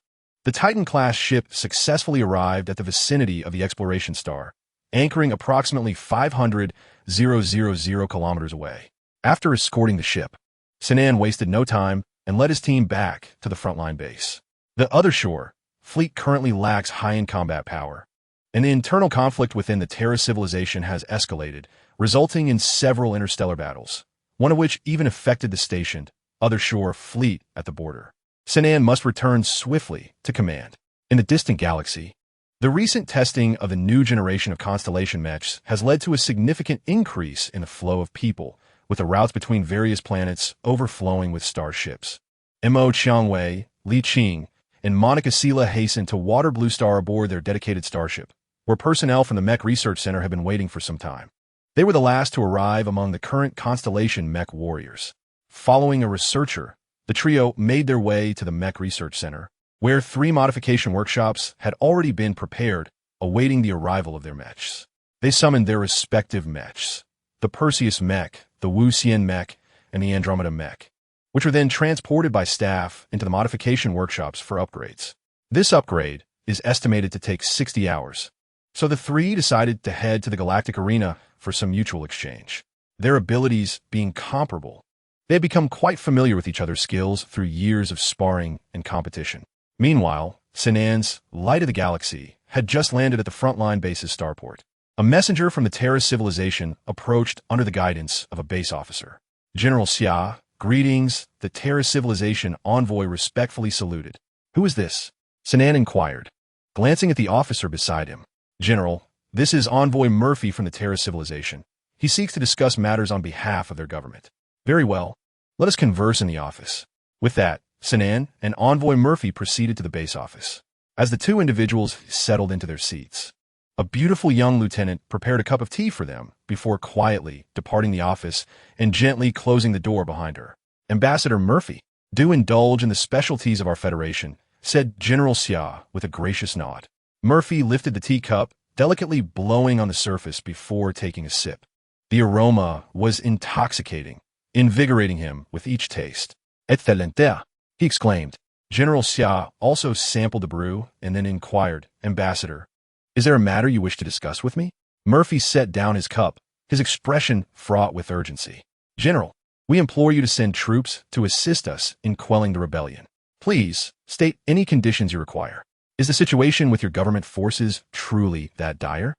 The Titan-class ship successfully arrived at the vicinity of the exploration star, anchoring approximately 500,000 kilometers away. After escorting the ship, Xia Nan wasted no time and led his team back to the frontline base. The other shore fleet currently lacks high-end combat power, and the internal conflict within the Terra civilization has escalated, resulting in several interstellar battles, one of which even affected the stationed other shore fleet at the border. Xia Nan must return swiftly to command. In the distant galaxy, the recent testing of the new generation of constellation mechs has led to a significant increase in the flow of people, with the routes between various planets overflowing with starships. Mo Qiangwei, Li Qing, and Monica Sela hastened to Waterblue Star aboard their dedicated starship, where personnel from the Mech Research Center have been waiting for some time. They were the last to arrive among the current constellation mech warriors. Following a researcher, the trio made their way to the Mech Research Center, where 3 modification workshops had already been prepared, awaiting the arrival of their mechs. They summoned their respective mechs, the Perseus mech, the Wuxian mech, and the Andromeda mech, which were then transported by staff into the modification workshops for upgrades. This upgrade is estimated to take 60 hours, so the 3 decided to head to the Galactic Arena for some mutual exchange. Their abilities being comparable, they had become quite familiar with each other's skills through years of sparring and competition. Meanwhile, Xia Nan's Light of the Galaxy had just landed at the frontline base's starport. A messenger from the Terra civilization approached under the guidance of a base officer. General Xia, greetings, the Terra civilization envoy respectfully saluted. Who is this? Xia Nan inquired, glancing at the officer beside him. General, this is Envoy Murphy from the Terra civilization. He seeks to discuss matters on behalf of their government. Very well. Let us converse in the office. With that, Xia Nan and Envoy Murphy proceeded to the base office. As the 2 individuals settled into their seats, A beautiful young lieutenant prepared a cup of tea for them before quietly departing the office and gently closing the door behind her. Ambassador Murphy, do indulge in the specialties of our Federation, said General Xia with a gracious nod. Murphy lifted the teacup, delicately blowing on the surface before taking a sip. The aroma was intoxicating, invigorating him with each taste. Excelente, he exclaimed. General Xia also sampled the brew and then inquired, Ambassador, is there a matter you wish to discuss with me? Murphy set down his cup, his expression fraught with urgency. General, we implore you to send troops to assist us in quelling the rebellion. Please, state any conditions you require. Is the situation with your government forces truly that dire?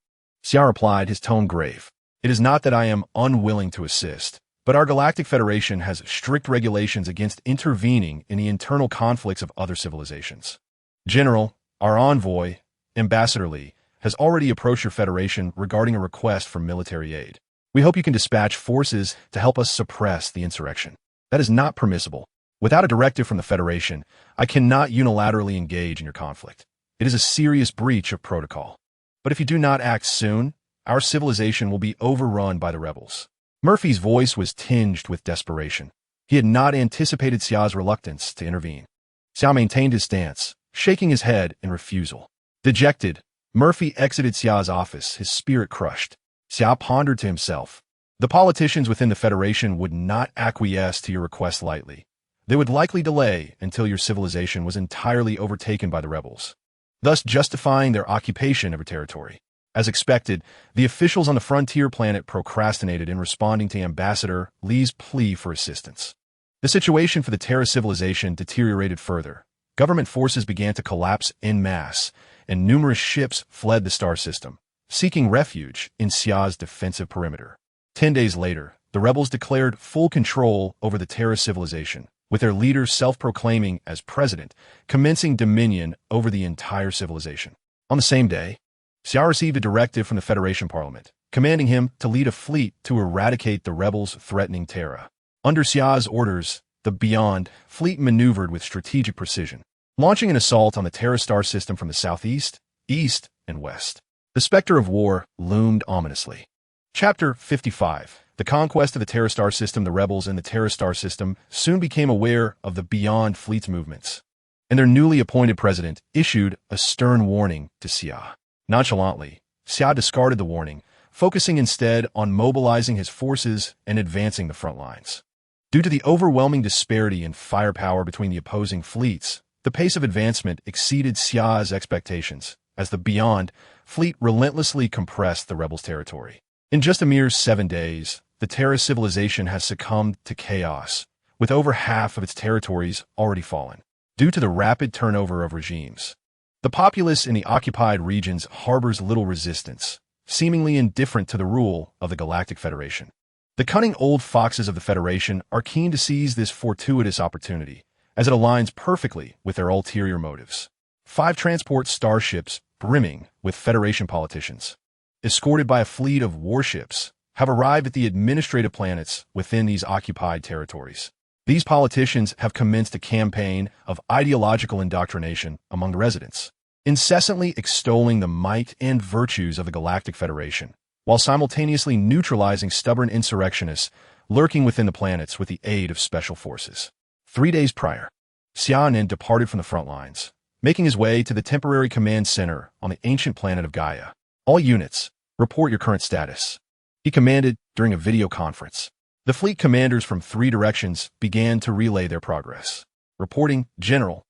Xia replied, his tone grave. It is not that I am unwilling to assist, but our Galactic Federation has strict regulations against intervening in the internal conflicts of other civilizations. General, our envoy, Ambassador Li, has already approached your Federation regarding a request for military aid. We hope you can dispatch forces to help us suppress the insurrection. That is not permissible. Without a directive from the Federation, I cannot unilaterally engage in your conflict. It is a serious breach of protocol. But if you do not act soon, our civilization will be overrun by the rebels. Murphy's voice was tinged with desperation. He had not anticipated Xia's reluctance to intervene. Xia maintained his stance, shaking his head in refusal. Dejected, Murphy exited Xia's office, his spirit crushed. Xia pondered to himself. The politicians within the Federation would not acquiesce to your request lightly. They would likely delay until your civilization was entirely overtaken by the rebels, thus justifying their occupation of your territory. As expected, the officials on the frontier planet procrastinated in responding to Ambassador Li's plea for assistance. The situation for the Terra civilization deteriorated further. Government forces began to collapse en masse, and numerous ships fled the star system, seeking refuge in Xia's defensive perimeter. 10 days later, the rebels declared full control over the Terra civilization, with their leader self-proclaiming as president, commencing dominion over the entire civilization. On the same day, Xia received a directive from the Federation Parliament, commanding him to lead a fleet to eradicate the rebels threatening Terra. Under Xia's orders, the Beyond fleet maneuvered with strategic precision, launching an assault on the Terra star system from the southeast, east, and west. The specter of war loomed ominously. Chapter 55. The conquest of the Terra star system. The rebels in the Terra star system soon became aware of the Beyond fleet's movements, and their newly appointed president issued a stern warning to Xia. Nonchalantly, Xia discarded the warning, focusing instead on mobilizing his forces and advancing the front lines. Due to the overwhelming disparity in firepower between the opposing fleets, the pace of advancement exceeded Xia's expectations, as the Beyond fleet relentlessly compressed the rebels' territory. In just a mere 7 days, the Terra civilization has succumbed to chaos, with over half of its territories already fallen, due to the rapid turnover of regimes. The populace in the occupied regions harbors little resistance, seemingly indifferent to the rule of the Galactic Federation. The cunning old foxes of the Federation are keen to seize this fortuitous opportunity, as it aligns perfectly with their ulterior motives. 5 transport starships brimming with Federation politicians, escorted by a fleet of warships, have arrived at the administrative planets within these occupied territories. These politicians have commenced a campaign of ideological indoctrination among the residents, incessantly extolling the might and virtues of the Galactic Federation, while simultaneously neutralizing stubborn insurrectionists lurking within the planets with the aid of special forces. 3 days prior, Xia Nan departed from the front lines, making his way to the temporary command center on the ancient planet of Gaia. All units, report your current status, he commanded during a video conference. The fleet commanders from 3 directions began to relay their progress. Reporting, General,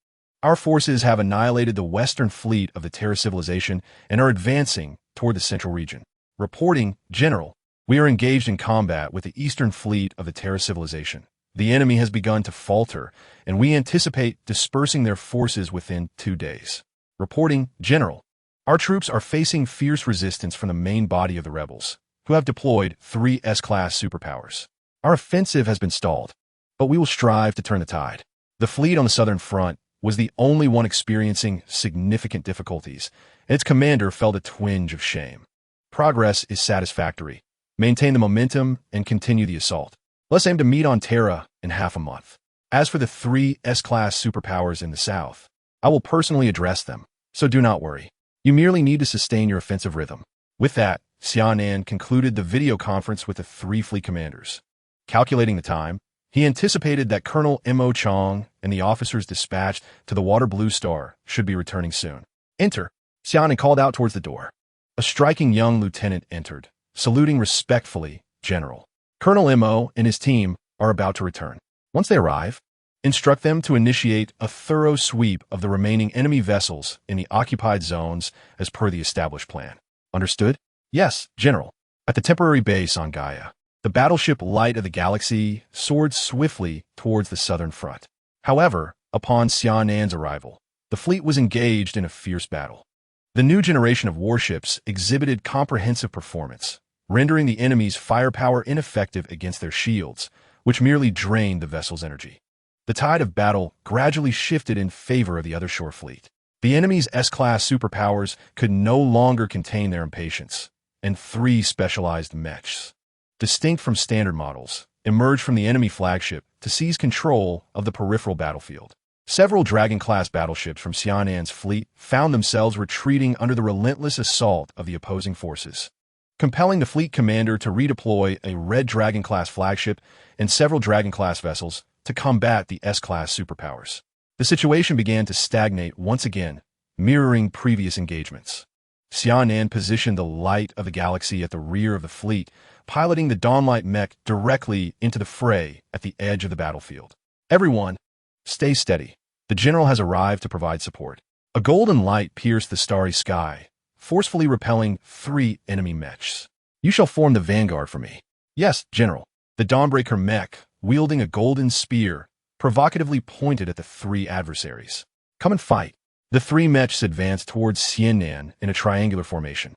our forces have annihilated the western fleet of the Terra civilization and are advancing toward the central region. Reporting, General, we are engaged in combat with the eastern fleet of the Terra civilization. The enemy has begun to falter, and we anticipate dispersing their forces within 2 days. Reporting, General, our troops are facing fierce resistance from the main body of the rebels, who have deployed 3 S-class superpowers. Our offensive has been stalled, but we will strive to turn the tide. The fleet on the southern front was the only one experiencing significant difficulties, and its commander felt a twinge of shame. Progress is satisfactory. Maintain the momentum and continue the assault. Let's aim to meet on Terra in half a month. As for the 3 S-class superpowers in the south, I will personally address them, so do not worry. You merely need to sustain your offensive rhythm. With that, Xia Nan concluded the video conference with the three fleet commanders. Calculating the time, he anticipated that Colonel Mo Chong and the officers dispatched to the Water Blue Star should be returning soon. Enter, Xia Nan called out towards the door. A striking young lieutenant entered, saluting respectfully, General. Colonel Mo and his team are about to return. Once they arrive, instruct them to initiate a thorough sweep of the remaining enemy vessels in the occupied zones as per the established plan. Understood? Yes, General. At the temporary base on Gaia, the battleship Light of the Galaxy soared swiftly towards the southern front. However, upon Xia Nan's arrival, the fleet was engaged in a fierce battle. The new generation of warships exhibited comprehensive performance, rendering the enemy's firepower ineffective against their shields, which merely drained the vessel's energy. The tide of battle gradually shifted in favor of the other shore fleet. The enemy's S-class superpowers could no longer contain their impatience, and three specialized mechs, distinct from standard models, emerged from the enemy flagship to seize control of the peripheral battlefield. Several Dragon-class battleships from Xia Nan's fleet found themselves retreating under the relentless assault of the opposing forces, compelling the fleet commander to redeploy a Red Dragon-class flagship and several Dragon-class vessels to combat the S-class superpowers. The situation began to stagnate once again, mirroring previous engagements. Xia Nan positioned the Light of the Galaxy at the rear of the fleet, piloting the Dawnlight mech directly into the fray at the edge of the battlefield. Everyone, stay steady. The general has arrived to provide support. A golden light pierced the starry sky, forcefully repelling three enemy mechs. You shall form the vanguard for me. Yes, General. The Dawnbreaker mech, wielding a golden spear, provocatively pointed at the three adversaries. Come and fight. The three mechs advanced towards Xia Nan in a triangular formation.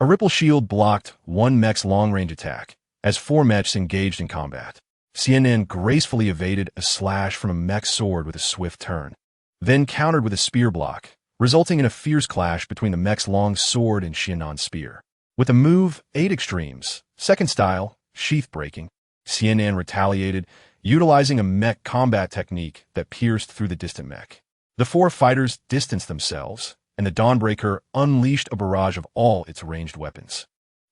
A ripple shield blocked one mech's long-range attack, as four mechs engaged in combat. Xia Nan gracefully evaded a slash from a mech sword with a swift turn, then countered with a spear block, resulting in a fierce clash between the mech's long sword and Xia Nan's spear. With the move 8 Extremes, second style, sheath breaking, Xia Nan retaliated, utilizing a mech combat technique that pierced through the distant mech. The four fighters distanced themselves, and the Dawnbreaker unleashed a barrage of all its ranged weapons,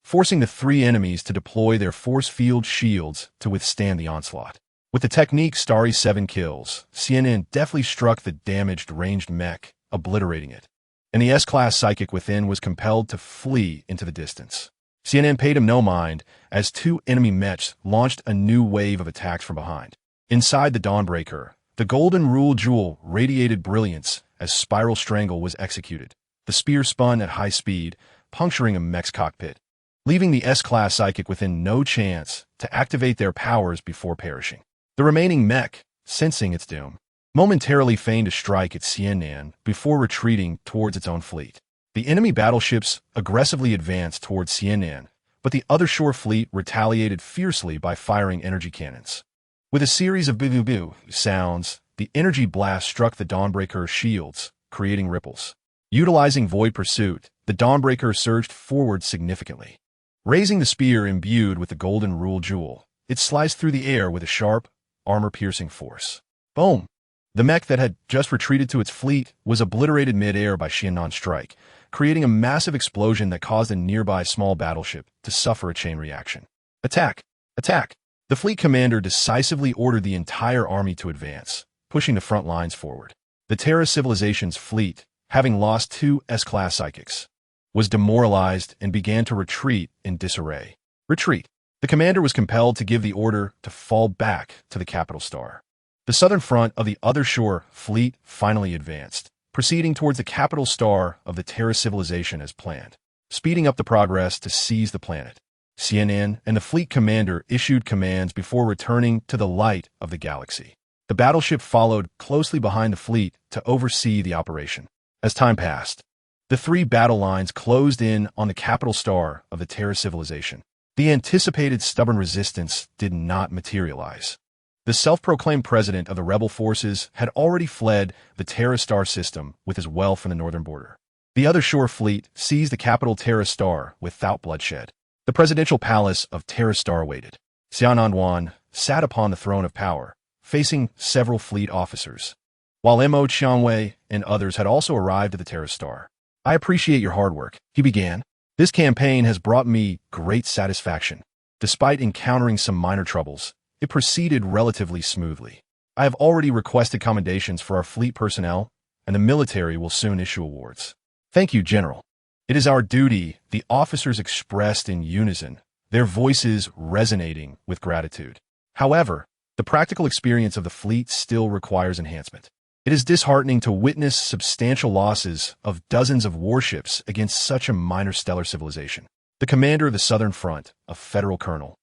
forcing the three enemies to deploy their force field shields to withstand the onslaught. With the technique Starry 7 kills, Xia Nan deftly struck the damaged ranged mech, obliterating it, and the S-class psychic within was compelled to flee into the distance. Xia Nan paid him no mind as two enemy mechs launched a new wave of attacks from behind. Inside the Dawnbreaker, the Golden Rule Jewel radiated brilliance as Spiral Strangle was executed. The spear spun at high speed, puncturing a mech's cockpit, leaving the S-class psychic within no chance to activate their powers before perishing. The remaining mech, sensing its doom, momentarily feigned a strike at Xia Nan before retreating towards its own fleet. The enemy battleships aggressively advanced towards Xia Nan, but the other shore fleet retaliated fiercely by firing energy cannons. With a series of boo-boo-boo sounds, the energy blast struck the Dawnbreaker's shields, creating ripples. Utilizing Void Pursuit, the Dawnbreaker surged forward significantly. Raising the spear imbued with the Golden Rule Jewel, it sliced through the air with a sharp, armor-piercing force. Boom! The mech that had just retreated to its fleet was obliterated mid-air by Xia Nan's strike, creating a massive explosion that caused a nearby small battleship to suffer a chain reaction. Attack! Attack! The fleet commander decisively ordered the entire army to advance, pushing the front lines forward. The Terra Civilization's fleet, having lost 2 S-class psychics, was demoralized and began to retreat in disarray. Retreat! The commander was compelled to give the order to fall back to the capital star. The southern front of the other shore fleet finally advanced, proceeding towards the capital star of the Terra Civilization as planned, speeding up the progress to seize the planet. Xia Nan and the fleet commander issued commands before returning to the Light of the Galaxy. The battleship followed closely behind the fleet to oversee the operation. As time passed, the 3 battle lines closed in on the capital star of the Terra Civilization. The anticipated stubborn resistance did not materialize. The self-proclaimed president of the rebel forces had already fled the Terra Star system with his wealth from the northern border. The other shore fleet seized the capital Terra Star without bloodshed. The presidential palace of Terra Star waited. Xia Nan sat upon the throne of power, facing several fleet officers, while Mo Qianwei and others had also arrived at the Terra Star. I appreciate your hard work, he began. This campaign has brought me great satisfaction. Despite encountering some minor troubles, it proceeded relatively smoothly. I have already requested commendations for our fleet personnel, and the military will soon issue awards. Thank you, General. It is our duty, the officers expressed in unison, their voices resonating with gratitude. However, the practical experience of the fleet still requires enhancement. It is disheartening to witness substantial losses of dozens of warships against such a minor stellar civilization. The commander of the Southern Front, a federal colonel,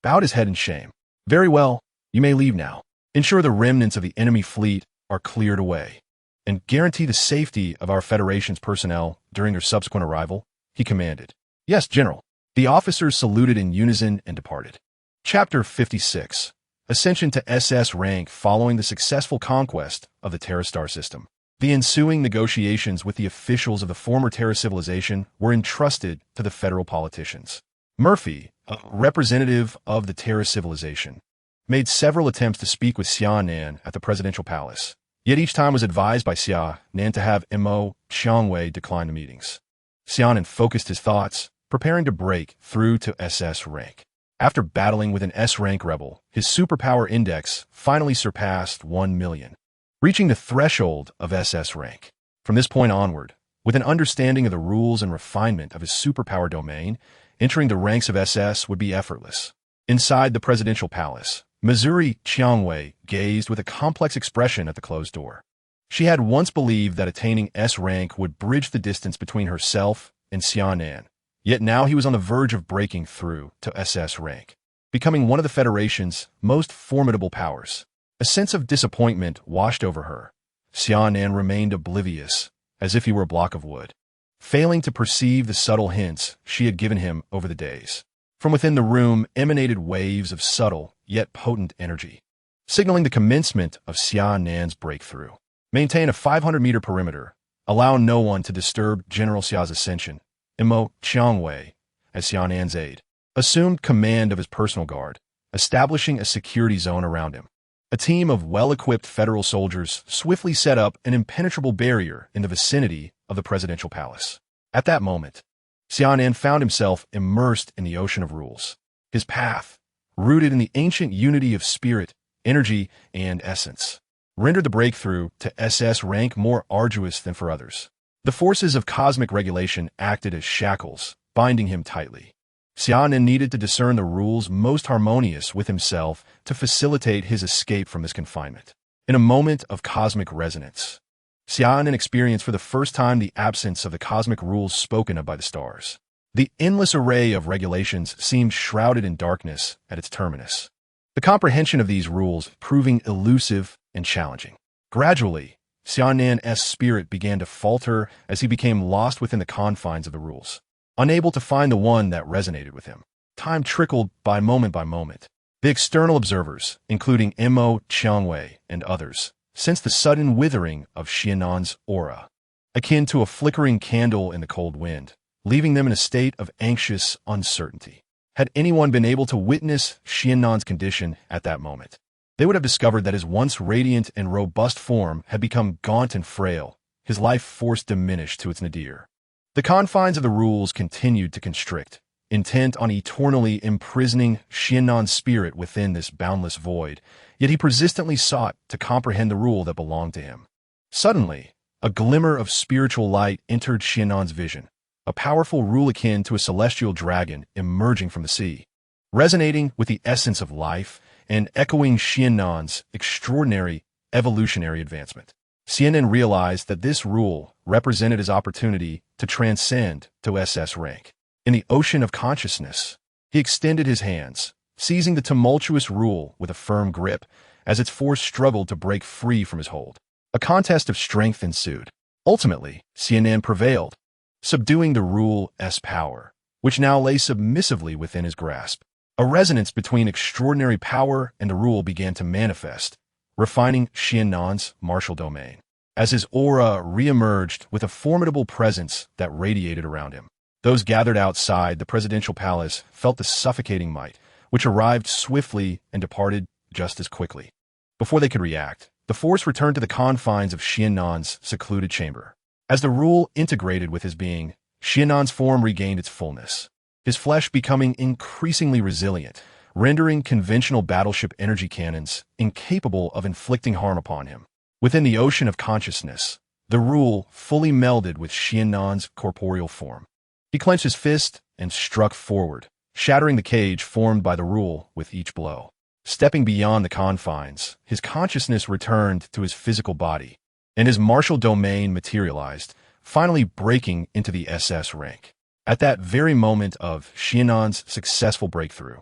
bowed his head in shame. Very well, you may leave now. Ensure the remnants of the enemy fleet are cleared away, and guarantee the safety of our Federation's personnel during their subsequent arrival, he commanded. Yes, General. The officers saluted in unison and departed. Chapter 56. Ascension to SS rank following the successful conquest of the Terra Star system. The ensuing negotiations with the officials of the former Terra civilization were entrusted to the federal politicians. Murphy, a representative of the Terra civilization, made several attempts to speak with Xia Nan at the presidential palace, yet each time was advised by Xia Nan to have Mo Qiangwei decline the meetings. Xia Nan focused his thoughts, preparing to break through to SS rank. After battling with an S-rank rebel, his superpower index finally surpassed 1 million, reaching the threshold of SS rank. From this point onward, with an understanding of the rules and refinement of his superpower domain, entering the ranks of SS would be effortless. Inside the presidential palace, Missouri Qiangwei gazed with a complex expression at the closed door. She had once believed that attaining S rank would bridge the distance between herself and Xia Nan. Yet now he was on the verge of breaking through to SS rank, becoming one of the Federation's most formidable powers. A sense of disappointment washed over her. Xia Nan remained oblivious, as if he were a block of wood, failing to perceive the subtle hints she had given him over the days. From within the room emanated waves of subtle, yet potent energy, signaling the commencement of Xia Nan's breakthrough. Maintain a 500-meter perimeter. Allow no one to disturb General Xia's ascension. Mo Qiangwei, as Xia Nan's aide, assumed command of his personal guard, establishing a security zone around him. A team of well-equipped federal soldiers swiftly set up an impenetrable barrier in the vicinity of the presidential palace. At that moment, Xia Nan found himself immersed in the ocean of rules. His path, rooted in the ancient unity of spirit, energy, and essence, rendered the breakthrough to SS rank more arduous than for others. The forces of cosmic regulation acted as shackles, binding him tightly. Xia Nan needed to discern the rules most harmonious with himself to facilitate his escape from this confinement. In a moment of cosmic resonance, Xia Nan experienced for the first time the absence of the cosmic rules spoken of by the stars. The endless array of regulations seemed shrouded in darkness at its terminus, the comprehension of these rules proving elusive and challenging. Gradually, Xia Nan's spirit began to falter as he became lost within the confines of the rules, unable to find the one that resonated with him. Time trickled by moment. The external observers, including Mo Qiangwei and others, sensed the sudden withering of Xia Nan's aura, akin to a flickering candle in the cold wind, leaving them in a state of anxious uncertainty. Had anyone been able to witness Xia Nan's condition at that moment, they would have discovered that his once radiant and robust form had become gaunt and frail, his life force diminished to its nadir. The confines of the rules continued to constrict, intent on eternally imprisoning Xia Nan's spirit within this boundless void, yet he persistently sought to comprehend the rule that belonged to him. Suddenly, a glimmer of spiritual light entered Xia Nan's vision, a powerful rule akin to a celestial dragon emerging from the sea. Resonating with the essence of life, and echoing Xia Nan's extraordinary evolutionary advancement, Xia Nan realized that this rule represented his opportunity to transcend to SS rank. In the ocean of consciousness, he extended his hands, seizing the tumultuous rule with a firm grip as its force struggled to break free from his hold. A contest of strength ensued. Ultimately, Xia Nan prevailed, subduing the rule's power, which now lay submissively within his grasp. A resonance between extraordinary power and the rule began to manifest, refining Xia Nan's martial domain, as his aura reemerged with a formidable presence that radiated around him. Those gathered outside the presidential palace felt the suffocating might, which arrived swiftly and departed just as quickly. Before they could react, the force returned to the confines of Xia Nan's secluded chamber. As the rule integrated with his being, Xia Nan's form regained its fullness, his flesh becoming increasingly resilient, rendering conventional battleship energy cannons incapable of inflicting harm upon him. Within the ocean of consciousness, the rule fully melded with Xia Nan's corporeal form. He clenched his fist and struck forward, shattering the cage formed by the rule with each blow. Stepping beyond the confines, his consciousness returned to his physical body, and his martial domain materialized, finally breaking into the SS rank. At that very moment of Xia Nan's successful breakthrough,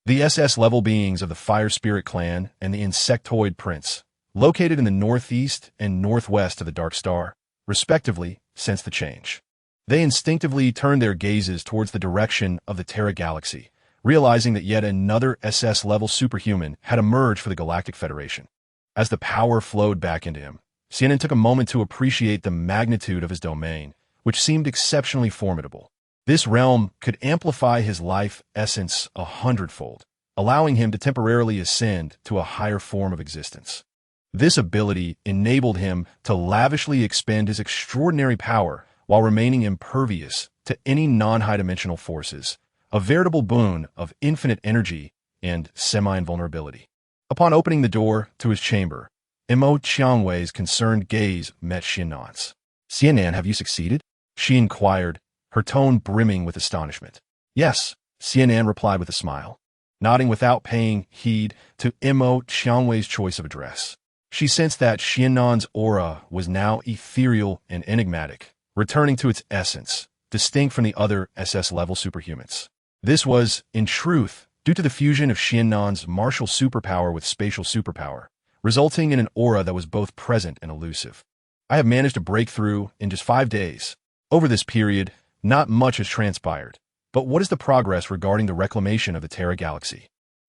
the SS-level beings of the Fire Spirit clan and the Insectoid Prince, located in the northeast and northwest of the Dark Star, respectively, sensed the change. They instinctively turned their gazes towards the direction of the Terra Galaxy, realizing that yet another SS-level superhuman had emerged for the Galactic Federation. As the power flowed back into him, Xia Nan took a moment to appreciate the magnitude of his domain, which seemed exceptionally formidable. This realm could amplify his life essence 100-fold, allowing him to temporarily ascend to a higher form of existence. This ability enabled him to lavishly expend his extraordinary power while remaining impervious to any non-high-dimensional forces, a veritable boon of infinite energy and semi-invulnerability. Upon opening the door to his chamber, Mo Qiangwei's concerned gaze met Xia Nan's. "Xia Nan, have you succeeded?" she inquired, her tone brimming with astonishment. "Yes," Xia Nan replied with a smile, nodding without paying heed to Mo Qiangwei's choice of address. She sensed that Xia Nan's aura was now ethereal and enigmatic, returning to its essence, distinct from the other SS-level superhumans. This was, in truth, due to the fusion of Xia Nan's martial superpower with spatial superpower, resulting in an aura that was both present and elusive. "I have managed a breakthrough in just 5 days. Over this period, not much has transpired. But what is the progress regarding the reclamation of the Terra Galaxy?"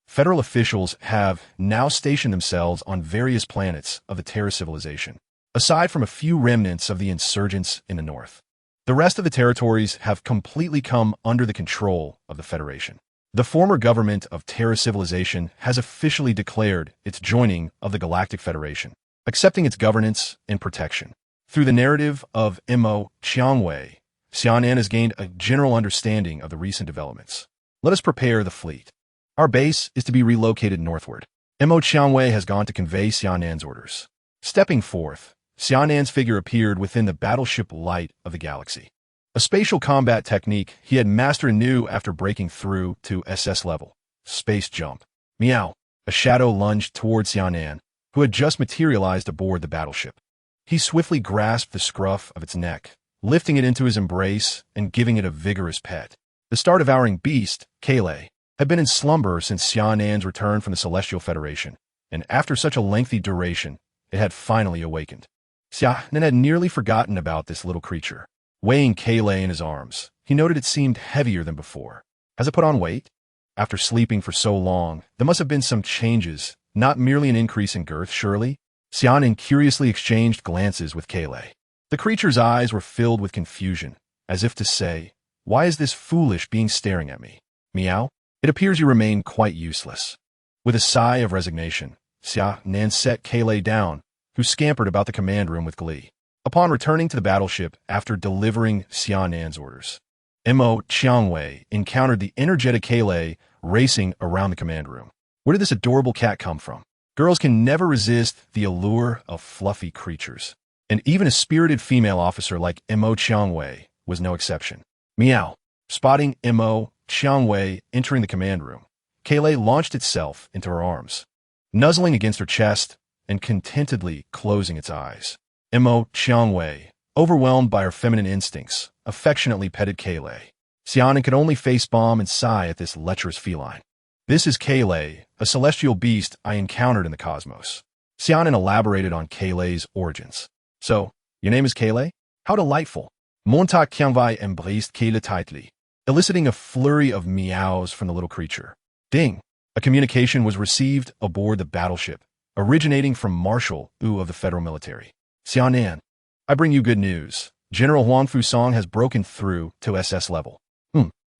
Federal officials have now stationed themselves on various planets of the Terra civilization, aside from a few remnants of the insurgents in the north. The rest of the territories have completely come under the control of the Federation. The former government of Terra civilization has officially declared its joining of the Galactic Federation, accepting its governance and protection. Through the narrative of Mo Qiangwei, Xia Nan has gained a general understanding of the recent developments. "Let us prepare the fleet. Our base is to be relocated northward." Mo Qiangwei has gone to convey Xia Nan's orders. Stepping forth, Xia Nan's figure appeared within the battleship light of the galaxy. A spatial combat technique he had mastered anew after breaking through to SS level. Space jump. Meow. A shadow lunged towards Xia Nan, who had just materialized aboard the battleship. He swiftly grasped the scruff of its neck, lifting it into his embrace and giving it a vigorous pet. The star-devouring beast, Kele, had been in slumber since Xia Nan's return from the Celestial Federation, and after such a lengthy duration, it had finally awakened. Xia Nan had nearly forgotten about this little creature. Weighing Kele in his arms, he noted it seemed heavier than before. Has it put on weight? After sleeping for so long, there must have been some changes, not merely an increase in girth, surely? Xia Nan curiously exchanged glances with Kele. The creature's eyes were filled with confusion, as if to say, "Why is this foolish being staring at me?" Meow. "It appears you remain quite useless." With a sigh of resignation, Xia Nan set Kele down, who scampered about the command room with glee. Upon returning to the battleship after delivering Xia Nan's orders, Mo Qiangwei encountered the energetic Kele racing around the command room. Where did this adorable cat come from? Girls can never resist the allure of fluffy creatures, and even a spirited female officer like Mo Qiangwei was no exception. Meow. Spotting Mo Qiangwei entering the command room, Kele launched itself into her arms, nuzzling against her chest and contentedly closing its eyes. Mo Qiangwei, overwhelmed by her feminine instincts, affectionately petted Kele. Xia Nan could only facepalm and sigh at this lecherous feline. "This is Kele, a celestial beast I encountered in the cosmos." Xia Nan elaborated on Kele's origins. "So, your name is Kele? How delightful." Monta Qiangwei embraced Kele tightly, eliciting a flurry of meows from the little creature. Ding! A communication was received aboard the battleship, originating from Marshal Wu of the Federal Military. "Xia Nan, I bring you good news. General Huangfu Song has broken through to SS level."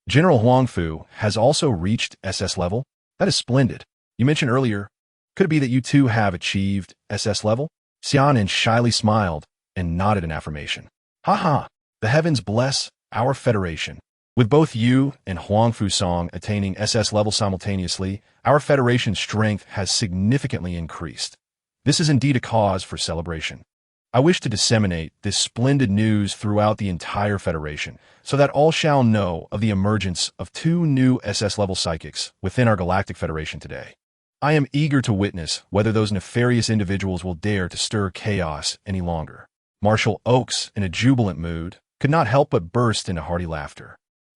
General Huangfu has also reached SS level? That is splendid. You mentioned earlier, could it be that you too have achieved SS level? Xia Nan shyly smiled and nodded in affirmation. Haha, the heavens bless our Federation. With both you and Huang Fusong attaining SS level simultaneously, our Federation's strength has significantly increased. This is indeed a cause for celebration. I wish to disseminate this splendid news throughout the entire Federation, so that all shall know of the emergence of 2 new SS-level psychics within our Galactic Federation today. I am eager to witness whether those nefarious individuals will dare to stir chaos any longer. Marshal Oaks, in a jubilant mood, could not help but burst into hearty laughter.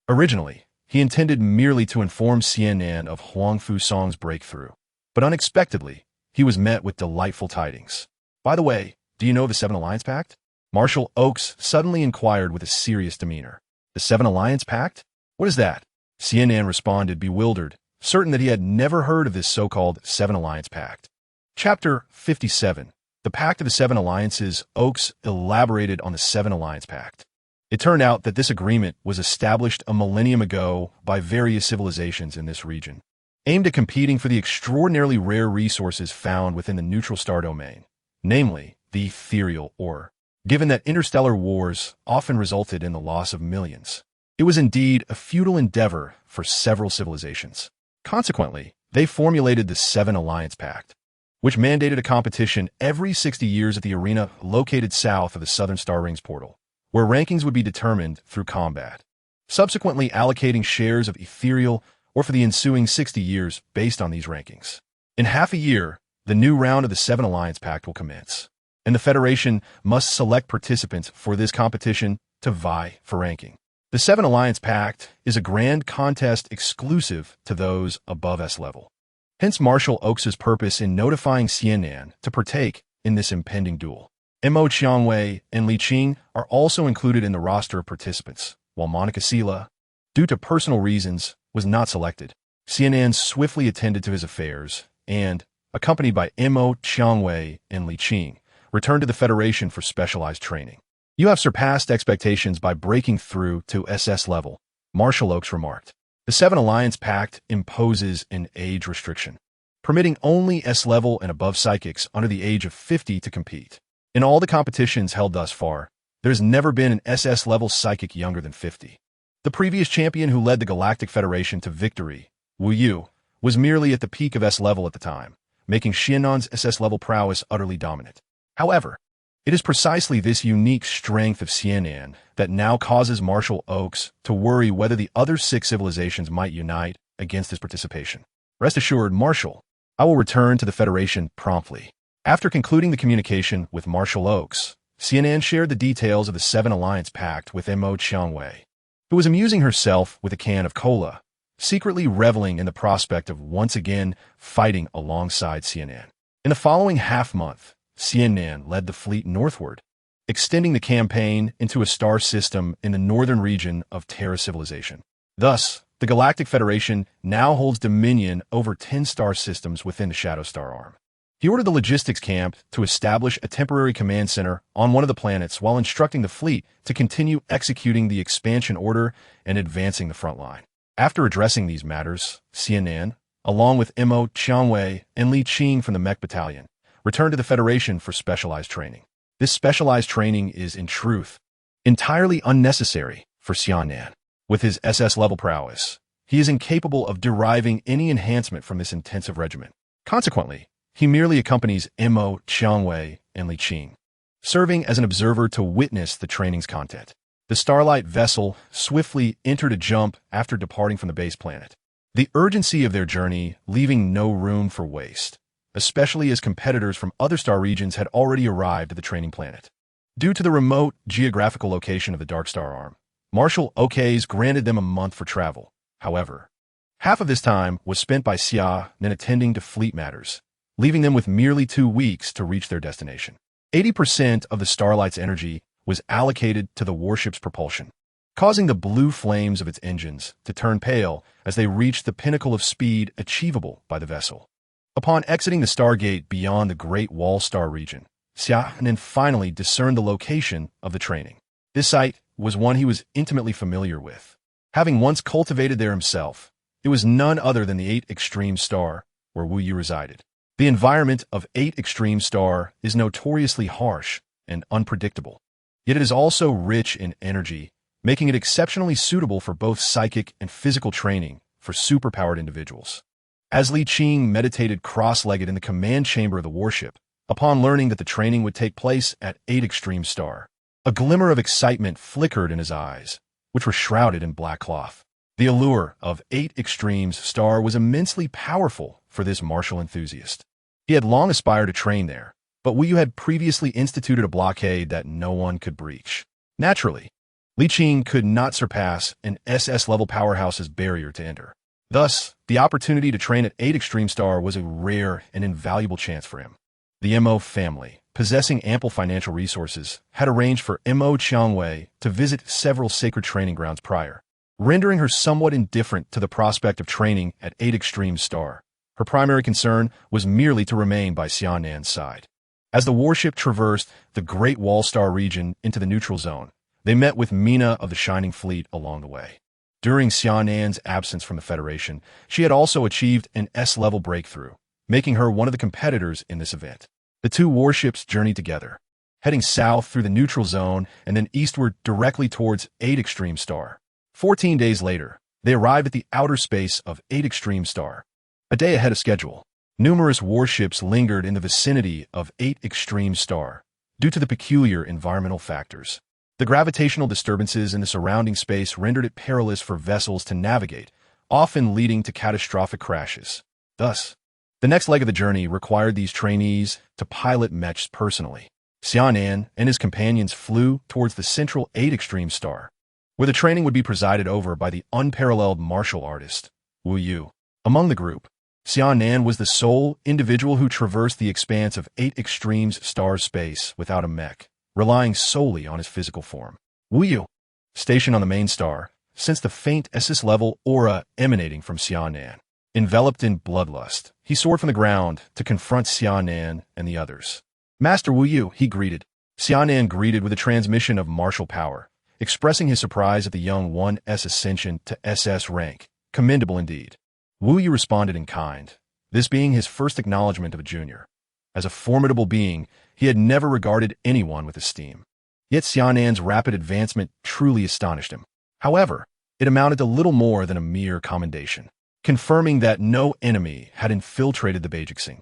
Originally, he intended merely to inform Xia Nan of Huang Fusong's breakthrough, but unexpectedly, he was met with delightful tidings. By the way, do you know the Seven Alliance Pact? Marshal Oaks suddenly inquired with a serious demeanor. The Seven Alliance Pact? What is that? Xia Nan responded, bewildered, certain that he had never heard of this so-called Seven Alliance Pact. Chapter 57. The Pact of the Seven Alliances. Oaks elaborated on the Seven Alliance Pact. It turned out that this agreement was established a millennium ago by various civilizations in this region, aimed at competing for the extraordinarily rare resources found within the neutral star domain, namely the ethereal ore. Given that interstellar wars often resulted in the loss of millions, it was indeed a futile endeavor for several civilizations. Consequently, they formulated the Seven Alliance Pact, which mandated a competition every 60 years at the arena located south of the Southern Star Rings portal, where rankings would be determined through combat, subsequently allocating shares of ethereal or for the ensuing 60 years based on these rankings. In half a year, the new round of the Seven Alliance Pact will commence, and the Federation must select participants for this competition to vie for ranking. The Seven Alliance Pact is a grand contest exclusive to those above S level. Hence Marshal Oaks' purpose in notifying Xia Nan to partake in this impending duel. Mo Qiangwei and Li Qing are also included in the roster of participants, while Monica Sela, due to personal reasons, was not selected. Xia Nan swiftly attended to his affairs and, accompanied by Mo Qiangwei and Li Qing, returned to the Federation for specialized training. You have surpassed expectations by breaking through to SS level, Marshal Oaks remarked. The Seven Alliance Pact imposes an age restriction, permitting only S level and above psychics under the age of 50 to compete. In all the competitions held thus far, there has never been an SS level psychic younger than 50. The previous champion who led the Galactic Federation to victory, Wu Yu, was merely at the peak of S level at the time, making Xia Nan's SS level prowess utterly dominant. However, it is precisely this unique strength of Xia Nan that now causes Marshal Oaks to worry whether the other 6 civilizations might unite against his participation. Rest assured, Marshal, I will return to the Federation promptly. After concluding the communication with Marshal Oaks, Xia Nan shared the details of the Seven Alliance Pact with Mo Qiangwei, who was amusing herself with a can of cola, secretly reveling in the prospect of once again fighting alongside Xia Nan. In the following half-month, Xia Nan led the fleet northward, extending the campaign into a star system in the northern region of Terra civilization. Thus, the Galactic Federation now holds dominion over 10 star systems within the Shadow Star Arm. He ordered the logistics camp to establish a temporary command center on one of the planets while instructing the fleet to continue executing the expansion order and advancing the front line. After addressing these matters, Xia Nan, along with Mo Qiangwei and Li Qing from the Mech Battalion, returned to the Federation for specialized training. This specialized training is, in truth, entirely unnecessary for Xia Nan. With his SS-level prowess, he is incapable of deriving any enhancement from this intensive regimen. Consequently, he merely accompanies Mo Qiangwei and Li Qing, serving as an observer to witness the training's content. The Starlight vessel swiftly entered a jump after departing from the base planet, the urgency of their journey leaving no room for waste, especially as competitors from other star regions had already arrived at the training planet. Due to the remote geographical location of the Dark Star Arm, Marshal Oaks granted them a month for travel. However, half of this time was spent by Xia Nan attending to fleet matters, leaving them with merely 2 weeks to reach their destination. 80% of the Starlight's energy was allocated to the warship's propulsion, causing the blue flames of its engines to turn pale as they reached the pinnacle of speed achievable by the vessel. Upon exiting the Stargate beyond the Great Wall Star region, Xia Nan finally discerned the location of the training. This site was one he was intimately familiar with. Having once cultivated there himself, it was none other than the 8 Extreme Star, where Wu Yu resided. The environment of 8 Extreme Star is notoriously harsh and unpredictable. Yet it is also rich in energy, making it exceptionally suitable for both psychic and physical training for superpowered individuals. As Li Qing meditated cross-legged in the command chamber of the warship, upon learning that the training would take place at 8 Extreme Star, a glimmer of excitement flickered in his eyes, which were shrouded in black cloth. The allure of 8 Extremes Star was immensely powerful for this martial enthusiast. He had long aspired to train there, but Wu Yu had previously instituted a blockade that no one could breach. Naturally, Li Qing could not surpass an SS-level powerhouse's barrier to enter. Thus, the opportunity to train at 8 Extreme Star was a rare and invaluable chance for him. The Mo family, possessing ample financial resources, had arranged for Mo Qiangwei to visit several sacred training grounds prior, rendering her somewhat indifferent to the prospect of training at 8 Extreme Star. Her primary concern was merely to remain by Xia Nan's side. As the warship traversed the Great Wall Star region into the neutral zone, they met with Mina of the Shining Fleet along the way. During Xia Nan's absence from the Federation, she had also achieved an S-level breakthrough, making her one of the competitors in this event. The two warships journeyed together, heading south through the neutral zone and then eastward directly towards 8 Extreme Star. 14 days later, they arrived at the outer space of 8 Extreme Star. A day ahead of schedule, numerous warships lingered in the vicinity of 8 Extreme Star due to the peculiar environmental factors. The gravitational disturbances in the surrounding space rendered it perilous for vessels to navigate, often leading to catastrophic crashes. Thus, the next leg of the journey required these trainees to pilot mechs personally. Xia Nan and his companions flew towards the central 8 Extreme Star, where the training would be presided over by the unparalleled martial artist, Wu Yu. Among the group, Xia Nan was the sole individual who traversed the expanse of 8 Extremes Star space without a mech, relying solely on his physical form. Wu Yu, stationed on the main star, sensed the faint SS-level aura emanating from Xia Nan. Enveloped in bloodlust, he soared from the ground to confront Xia Nan and the others. Master Wu Yu, he greeted. Xia Nan greeted with a transmission of martial power, expressing his surprise at the young one's ascension to SS rank. Commendable indeed. Wu Yu responded in kind, this being his first acknowledgement of a junior. As a formidable being, he had never regarded anyone with esteem. Yet Xia Nan's rapid advancement truly astonished him. However, it amounted to little more than a mere commendation, confirming that no enemy had infiltrated the Beijixing.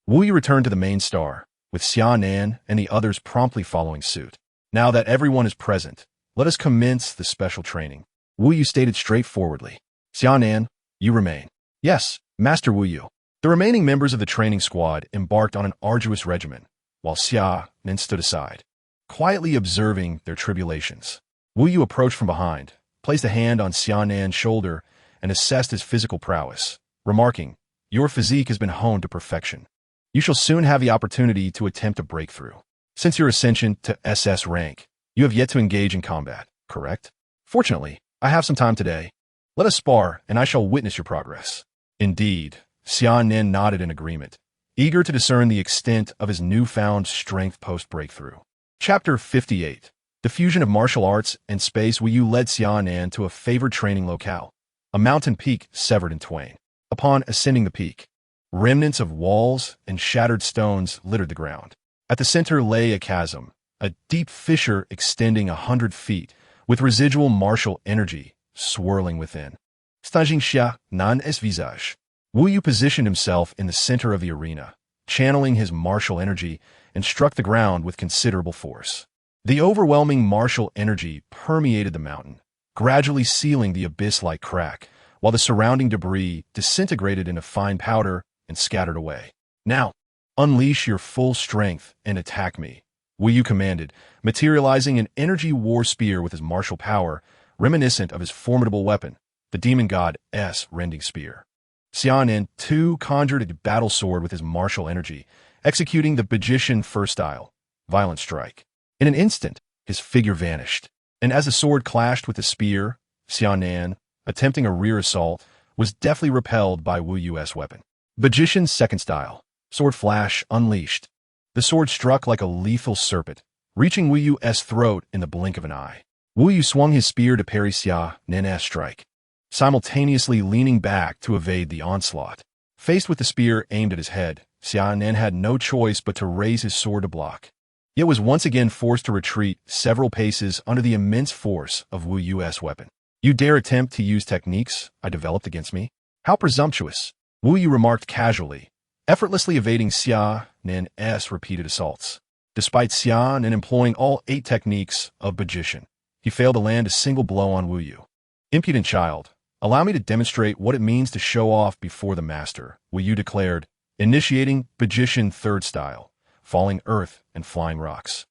Wu Yu returned to the main star, with Xia Nan and the others promptly following suit. Now that everyone is present, let us commence the special training. Wu Yu stated straightforwardly. Xia Nan, you remain. Yes, Master Wu Yu. The remaining members of the training squad embarked on an arduous regimen, while Xia Nan stood aside, quietly observing their tribulations. Wu Yu approached from behind, placed a hand on Xia Nan's shoulder, and assessed his physical prowess, remarking, your physique has been honed to perfection. You shall soon have the opportunity to attempt a breakthrough. Since your ascension to SS rank, you have yet to engage in combat, correct? Fortunately, I have some time today. Let us spar, and I shall witness your progress. Indeed, Xia Nan nodded in agreement, eager to discern the extent of his newfound strength post-breakthrough. Chapter 58. The fusion of martial arts and space. Wu Yu led Xia Nan to a favored training locale, a mountain peak severed in twain. Upon ascending the peak, remnants of walls and shattered stones littered the ground. At the center lay a chasm, a deep fissure extending 100 feet, with residual martial energy swirling within. Staging Xia Nan's visage, Wu Yu positioned himself in the center of the arena, channeling his martial energy, and struck the ground with considerable force. The overwhelming martial energy permeated the mountain, gradually sealing the abyss-like crack, while the surrounding debris disintegrated into fine powder and scattered away. Now, unleash your full strength and attack me, Wu Yu commanded, materializing an energy war spear with his martial power, reminiscent of his formidable weapon, the demon god's rending spear. Xia Nan, too, conjured a battle sword with his martial energy, executing the Bajician first style, violent strike. In an instant, his figure vanished, and as the sword clashed with the spear, Xia Nan, attempting a rear assault, was deftly repelled by Wu Yu's weapon. Bajician's second style, sword flash unleashed. The sword struck like a lethal serpent, reaching Wu Yu's throat in the blink of an eye. Wu Yu swung his spear to parry Xia Nan's strike, simultaneously leaning back to evade the onslaught. Faced with the spear aimed at his head, Xia Nan had no choice but to raise his sword to block. yet was once again forced to retreat several paces under the immense force of Wu Yu's weapon. You dare attempt to use techniques I developed against me? How presumptuous! Wu Yu remarked casually, effortlessly evading Xia Nan's repeated assaults. Despite Xia Nan employing all 8 techniques of magician, he failed to land a single blow on Wu Yu. Impudent child, allow me to demonstrate what it means to show off before the master, Wu Yu declared, initiating magician third style, falling earth and flying rocks.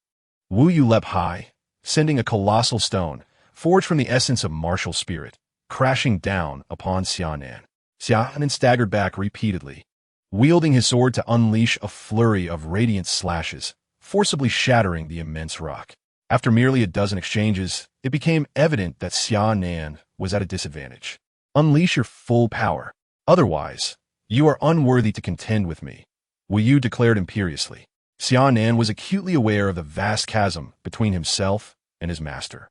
Wu Yu leapt high, sending a colossal stone, forged from the essence of martial spirit, crashing down upon Xia Nan. Xia Nan staggered back repeatedly, wielding his sword to unleash a flurry of radiant slashes, forcibly shattering the immense rock. After merely a dozen exchanges, it became evident that Xia Nan was at a disadvantage. Unleash your full power. Otherwise, you are unworthy to contend with me, Wu Yu declared imperiously. Xia Nan was acutely aware of the vast chasm between himself and his master.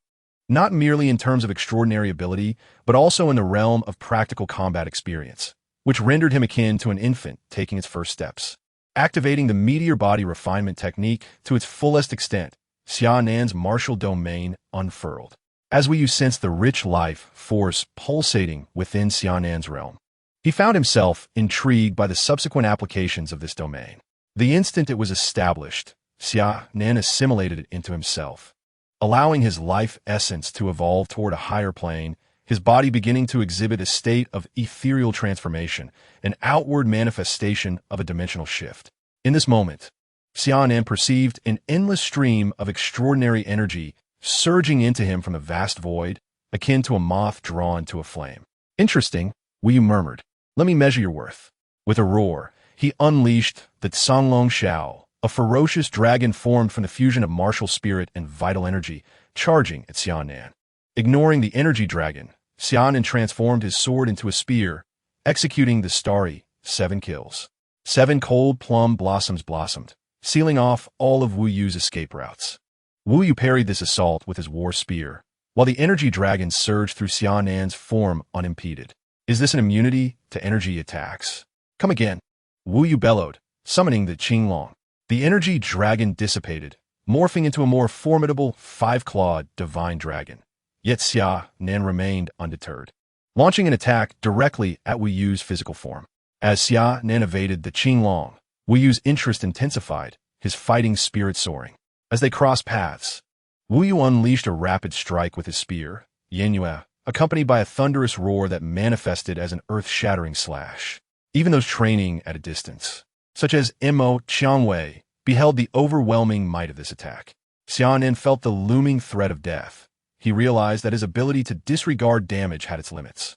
Not merely in terms of extraordinary ability, but also in the realm of practical combat experience, which rendered him akin to an infant taking its first steps. Activating the meteor body refinement technique to its fullest extent, Xia Nan's martial domain unfurled. As Wu Yu sensed the rich life force pulsating within Xia Nan's realm, he found himself intrigued by the subsequent applications of this domain. The instant it was established, Xia Nan assimilated it into himself, allowing his life essence to evolve toward a higher plane, his body beginning to exhibit a state of ethereal transformation, an outward manifestation of a dimensional shift. In this moment, Xia Nan perceived an endless stream of extraordinary energy surging into him from the vast void, akin to a moth drawn to a flame. Interesting, Wu Yu murmured. Let me measure your worth. With a roar, he unleashed the Songlong Shao, a ferocious dragon formed from the fusion of martial spirit and vital energy, charging at Xia Nan. Ignoring the energy dragon, Xia Nan transformed his sword into a spear, executing the starry 7 kills. 7 cold plum blossoms blossomed, sealing off all of Wu Yu's escape routes. Wu Yu parried this assault with his war spear, while the energy dragon surged through Xia Nan's form unimpeded. Is this an immunity to energy attacks? Come again, Wu Yu bellowed, summoning the Qinglong. The energy dragon dissipated, morphing into a more formidable 5-clawed divine dragon. Yet Xia Nan remained undeterred, launching an attack directly at Wu Yu's physical form. As Xia Nan evaded the Qinglong, Wu Yu's interest intensified, his fighting spirit soaring. As they crossed paths, Wu Yu unleashed a rapid strike with his spear, Yanyue, accompanied by a thunderous roar that manifested as an earth-shattering slash. Even those training at a distance, such as Mo Qianwei, beheld the overwhelming might of this attack. Xia Nan felt the looming threat of death. He realized that his ability to disregard damage had its limits.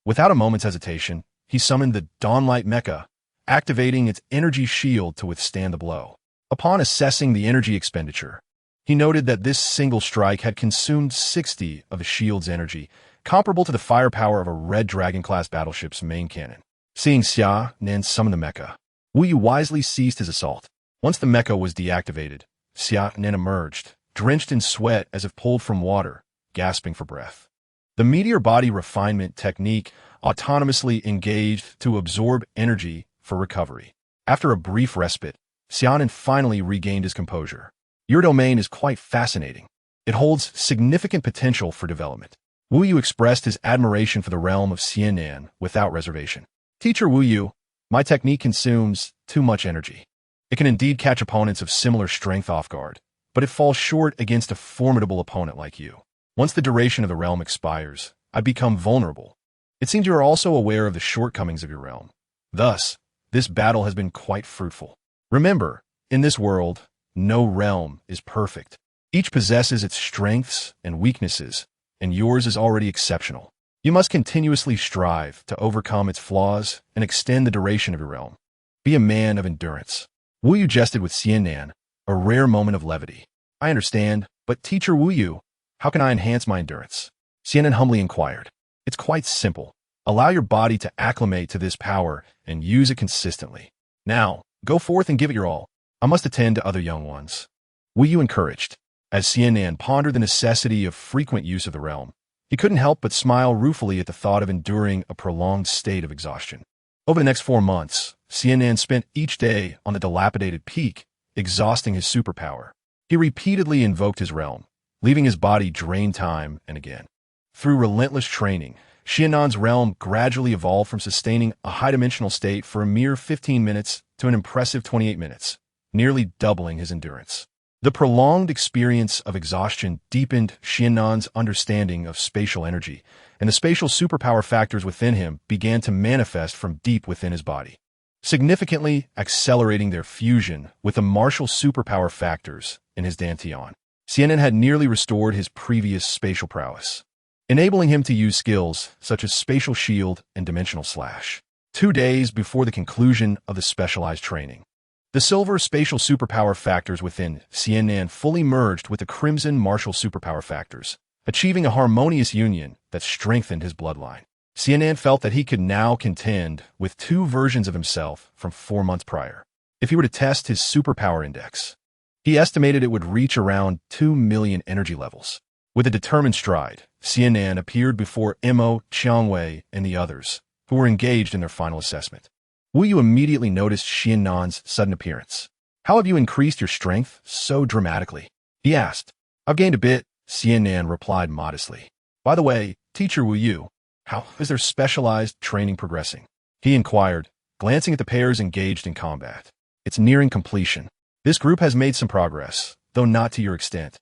Without a moment's hesitation, he summoned the Dawnlight Mecha, activating its energy shield to withstand the blow. Upon assessing the energy expenditure, he noted that this single strike had consumed 60 of the shield's energy, comparable to the firepower of a Red Dragon-class battleship's main cannon. Seeing Xia Nan summon the mecha, Wu Yu wisely ceased his assault. Once the mecha was deactivated, Xia Nan emerged, drenched in sweat as if pulled from water, gasping for breath. The meteor body refinement technique autonomously engaged to absorb energy for recovery. After a brief respite, Xia Nan finally regained his composure. Your domain is quite fascinating. It holds significant potential for development. Wu Yu expressed his admiration for the realm of Xia Nan without reservation. Teacher Wu Yu, my technique consumes too much energy. It can indeed catch opponents of similar strength off guard, but it falls short against a formidable opponent like you. Once the duration of the realm expires, I become vulnerable. It seems you are also aware of the shortcomings of your realm. Thus, this battle has been quite fruitful. Remember, in this world, no realm is perfect. Each possesses its strengths and weaknesses, and yours is already exceptional. You must continuously strive to overcome its flaws and extend the duration of your realm. Be a man of endurance. Wu Yu jested with Xia Nan, a rare moment of levity. I understand, but Teacher Wu Yu, how can I enhance my endurance? Xia Nan humbly inquired. It's quite simple. Allow your body to acclimate to this power and use it consistently. Now, go forth and give it your all. I must attend to other young ones. Wu Yu encouraged. As Xia Nan pondered the necessity of frequent use of the realm, he couldn't help but smile ruefully at the thought of enduring a prolonged state of exhaustion. Over the next 4 months, Xia Nan spent each day on the dilapidated peak, exhausting his superpower. He repeatedly invoked his realm, leaving his body drained time and again. Through relentless training, Xia Nan's realm gradually evolved from sustaining a high-dimensional state for a mere 15 minutes to an impressive 28 minutes, nearly doubling his endurance. The prolonged experience of exhaustion deepened Xia Nan's understanding of spatial energy, and the spatial superpower factors within him began to manifest from deep within his body, significantly accelerating their fusion with the martial superpower factors in his dantian. Xia Nan had nearly restored his previous spatial prowess, enabling him to use skills such as spatial shield and dimensional slash. 2 days before the conclusion of the specialized training, the silver spatial superpower factors within Xia Nan fully merged with the crimson martial superpower factors, achieving a harmonious union that strengthened his bloodline. Xia Nan felt that he could now contend with 2 versions of himself from 4 months prior. If he were to test his superpower index, he estimated it would reach around 2 million energy levels. With a determined stride, Xia Nan appeared before Mo, Qiangwei, and the others, who were engaged in their final assessment. Wu Yu immediately noticed Xia Nan's sudden appearance. "How have you increased your strength so dramatically?" he asked. "I've gained a bit," Xia Nan replied modestly. "By the way, teacher Wu Yu, how is their specialized training progressing?" he inquired, glancing at the pairs engaged in combat. "It's nearing completion. This group has made some progress, though not to your extent,"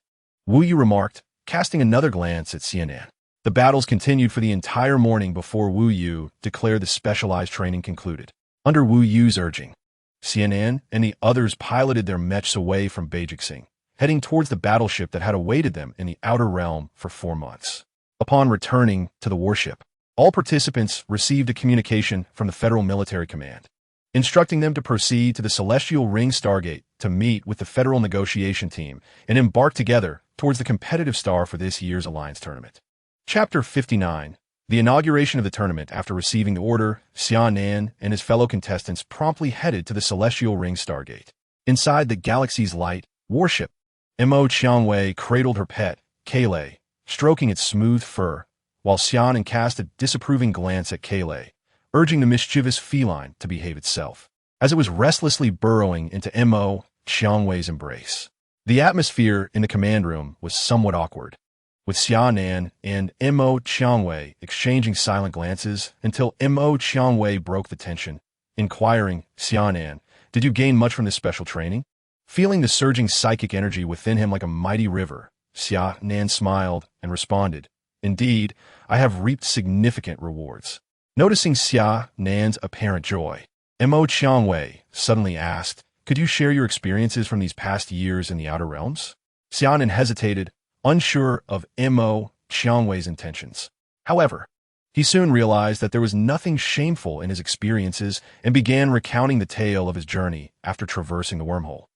Wu Yu remarked, casting another glance at Xia Nan. The battles continued for the entire morning before Wu Yu declared the specialized training concluded. Under Wu Yu's urging, Xia Nan and the others piloted their mechs away from Beijixing, heading towards the battleship that had awaited them in the Outer Realm for 4 months. Upon returning to the warship, all participants received a communication from the Federal Military Command, instructing them to proceed to the Celestial Ring Stargate to meet with the Federal Negotiation Team and embark together towards the competitive star for this year's Alliance Tournament. Chapter 59. The inauguration of the tournament. After receiving the order, Xia Nan and his fellow contestants promptly headed to the Celestial Ring Stargate. Inside the Galaxy's Light warship, Mo Qiangwei cradled her pet, Kaylay, stroking its smooth fur, while Xia Nan cast a disapproving glance at Kaylay, urging the mischievous feline to behave itself, as it was restlessly burrowing into Mo Qiangwei's embrace. The atmosphere in the command room was somewhat awkward, with Xia Nan and Mo Qiangwei exchanging silent glances until Mo Qiangwei broke the tension, inquiring, "Xia Nan, did you gain much from this special training?" Feeling the surging psychic energy within him like a mighty river, Xia Nan smiled and responded, "Indeed, I have reaped significant rewards." Noticing Xia Nan's apparent joy, Mo Qiangwei suddenly asked, "Could you share your experiences from these past years in the Outer Realms?" Xia Nan hesitated, unsure of Mo Qiangwei's intentions. However, he soon realized that there was nothing shameful in his experiences and began recounting the tale of his journey after traversing the wormhole.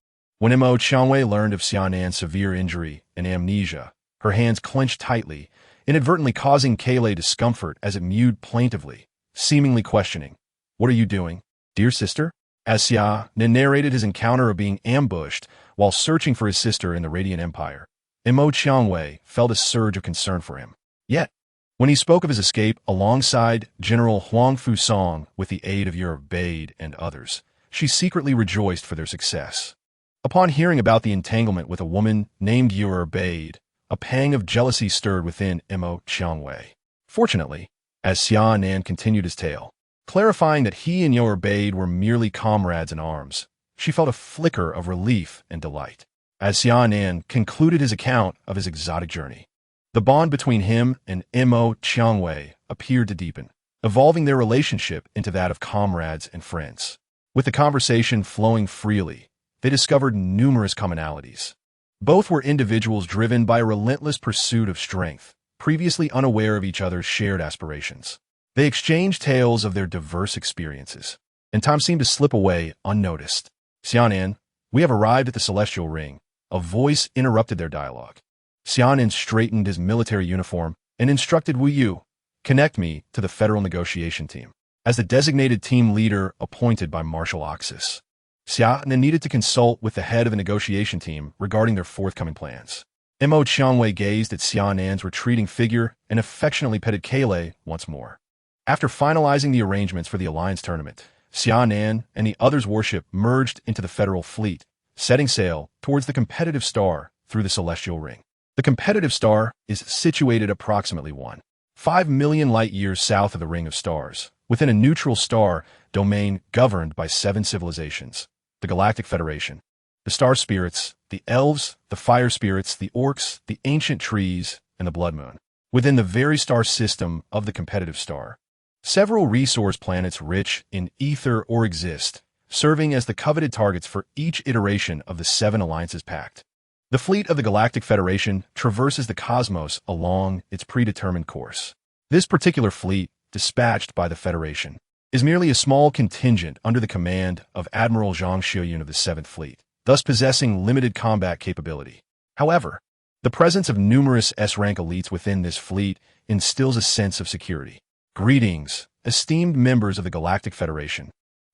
When Mo Qiangwei learned of Xia Nan's severe injury and amnesia, her hands clenched tightly, inadvertently causing Kaylay discomfort as it mewed plaintively, seemingly questioning, "What are you doing, dear sister?" As Xia Nan narrated his encounter of being ambushed while searching for his sister in the Radiant Empire, Mo Qiangwei felt a surge of concern for him. Yet, when he spoke of his escape alongside General Huang Fusong with the aid of Beid and others, she secretly rejoiced for their success. Upon hearing about the entanglement with a woman named Beid, a pang of jealousy stirred within Mo Qiangwei. Fortunately, as Xia Nan continued his tale, clarifying that he and Beid were merely comrades in arms, she felt a flicker of relief and delight. As Xia Nan concluded his account of his exotic journey, the bond between him and Mo Qiangwei appeared to deepen, evolving their relationship into that of comrades and friends. With the conversation flowing freely, they discovered numerous commonalities. Both were individuals driven by a relentless pursuit of strength, previously unaware of each other's shared aspirations. They exchanged tales of their diverse experiences, and time seemed to slip away unnoticed. "Xia Nan, we have arrived at the Celestial Ring." A voice interrupted their dialogue. Xia Nan straightened his military uniform and instructed Wu Yu, "Connect me to the Federal Negotiation Team." As the designated team leader appointed by Marshal Oxus, Xia Nan needed to consult with the head of the negotiation team regarding their forthcoming plans. Mo Qiangwei gazed at Xia Nan's retreating figure and affectionately petted Kaylay once more. After finalizing the arrangements for the Alliance Tournament, Xia Nan and the others' warship merged into the Federal fleet, setting sail towards the competitive star through the celestial ring. The competitive star is situated approximately 1.5 million light-years south of the ring of stars, within a neutral star domain governed by 7 civilizations: the Galactic Federation, the Star Spirits, the Elves, the Fire Spirits, the Orcs, the Ancient Trees, and the Blood Moon. Within the very star system of the competitive star, several resource planets rich in ether or exist, serving as the coveted targets for each iteration of the 7 Alliances Pact. The fleet of the Galactic Federation traverses the cosmos along its predetermined course. This particular fleet, dispatched by the Federation, is merely a small contingent under the command of Admiral Zhang Xiuyun of the 7th Fleet, thus possessing limited combat capability. However, the presence of numerous S-rank elites within this fleet instills a sense of security. Greetings, esteemed members of the Galactic Federation.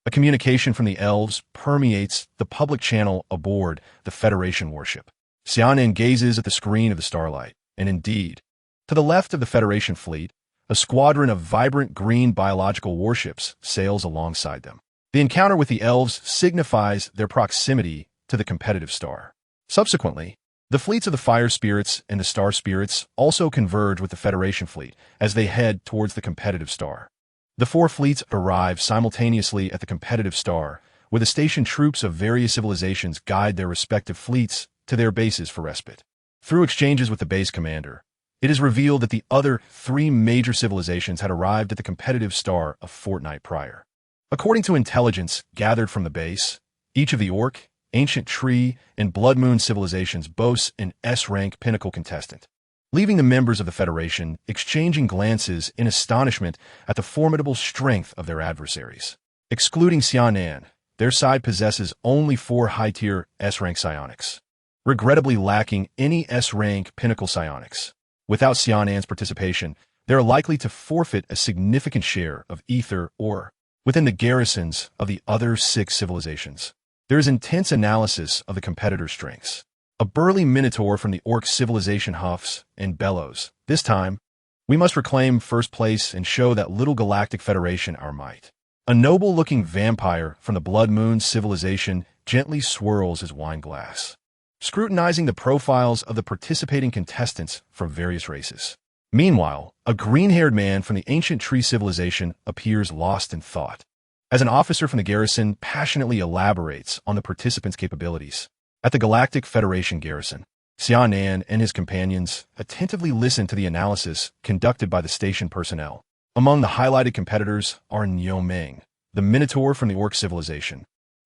A communication from the Elves permeates the public channel aboard the Federation warship. Xia Nan gazes at the screen of the starlight, and indeed, to the left of the Federation fleet, a squadron of vibrant green biological warships sails alongside them. The encounter with the Elves signifies their proximity to the competitive star. Subsequently, the fleets of the Fire Spirits and the Star Spirits also converge with the Federation fleet as they head towards the competitive star. The 4 fleets arrive simultaneously at the competitive star, where the stationed troops of various civilizations guide their respective fleets to their bases for respite. Through exchanges with the base commander, it is revealed that the other 3 major civilizations had arrived at the competitive star a fortnight prior. According to intelligence gathered from the base, each of the Orc, Ancient Tree, and Blood Moon civilizations boasts an S-rank pinnacle contestant, leaving the members of the Federation exchanging glances in astonishment at the formidable strength of their adversaries. Excluding Xia Nan, their side possesses only 4 high-tier S-rank psionics, regrettably lacking any S-rank pinnacle psionics. Without Xia Nan's participation, they are likely to forfeit a significant share of ether or within the garrisons of the other 6 civilizations. There is intense analysis of the competitor's strengths. A burly minotaur from the Orc civilization huffs and bellows. This time, we must reclaim first place and show that little Galactic Federation our might. A noble-looking vampire from the Blood Moon civilization gently swirls his wine glass, scrutinizing the profiles of the participating contestants from various races. Meanwhile, a green-haired man from the Ancient Tree civilization appears lost in thought, as an officer from the garrison passionately elaborates on the participants' capabilities. At the Galactic Federation garrison, Xia Nan and his companions attentively listen to the analysis conducted by the station personnel. Among the highlighted competitors are Niu Meng, the Minotaur from the Orc civilization,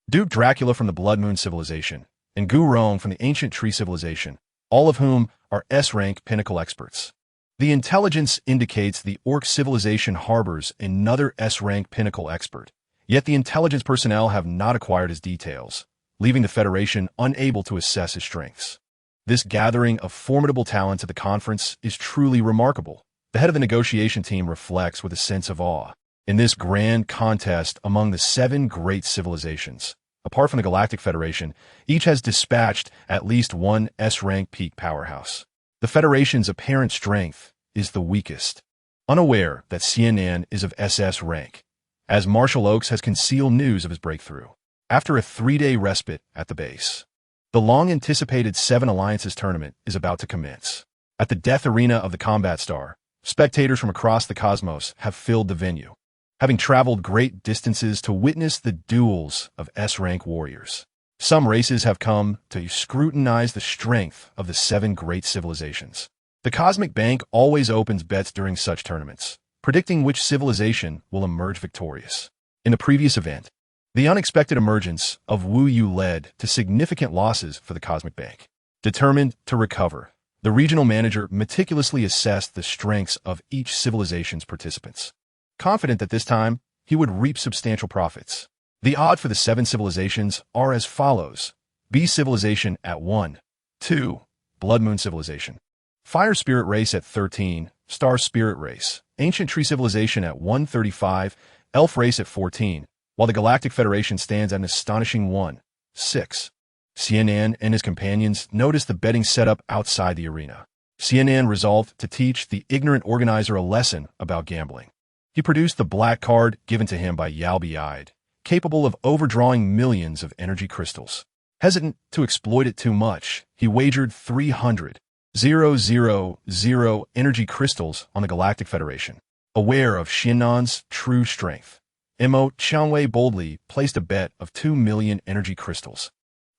Duke Dracula from the Blood Moon civilization, and Gu Rong from the Ancient Tree civilization, all of whom are S-rank pinnacle experts. The intelligence indicates the Orc civilization harbors another S-rank pinnacle expert, yet the intelligence personnel have not acquired his details, leaving the Federation unable to assess his strengths. This gathering of formidable talents at the conference is truly remarkable. The head of the negotiation team reflects with a sense of awe. In this grand contest among the 7 great civilizations, apart from the Galactic Federation, each has dispatched at least one S-rank peak powerhouse. The Federation's apparent strength is the weakest, unaware that Xia Nan is of SS rank, as Marshall Oaks has concealed news of his breakthrough. After a 3-day respite at the base, the long-anticipated 7 Alliances tournament is about to commence. At the death arena of the Combat Star, spectators from across the cosmos have filled the venue, having traveled great distances to witness the duels of S-rank warriors. Some races have come to scrutinize the strength of the 7 great civilizations. The Cosmic Bank always opens bets during such tournaments, predicting which civilization will emerge victorious. In the previous event, the unexpected emergence of Wu Yu led to significant losses for the Cosmic Bank. Determined to recover, the regional manager meticulously assessed the strengths of each civilization's participants, confident that this time he would reap substantial profits. The odds for the 7 civilizations are as follows: B civilization at 1, 2, Blood Moon civilization, Fire Spirit race at 13, Star Spirit race, Ancient Tree civilization at 135, Elf race at 14, while the Galactic Federation stands at an astonishing 1, 6. Xia Nan and his companions noticed the betting setup outside the arena. Xia Nan resolved to teach the ignorant organizer a lesson about gambling. He produced the black card given to him by Yao Bi, capable of overdrawing millions of energy crystals. Hesitant to exploit it too much, he wagered 300,000 energy crystals on the Galactic Federation. Aware of Xia Nan's true strength, Qianwei boldly placed a bet of 2 million energy crystals,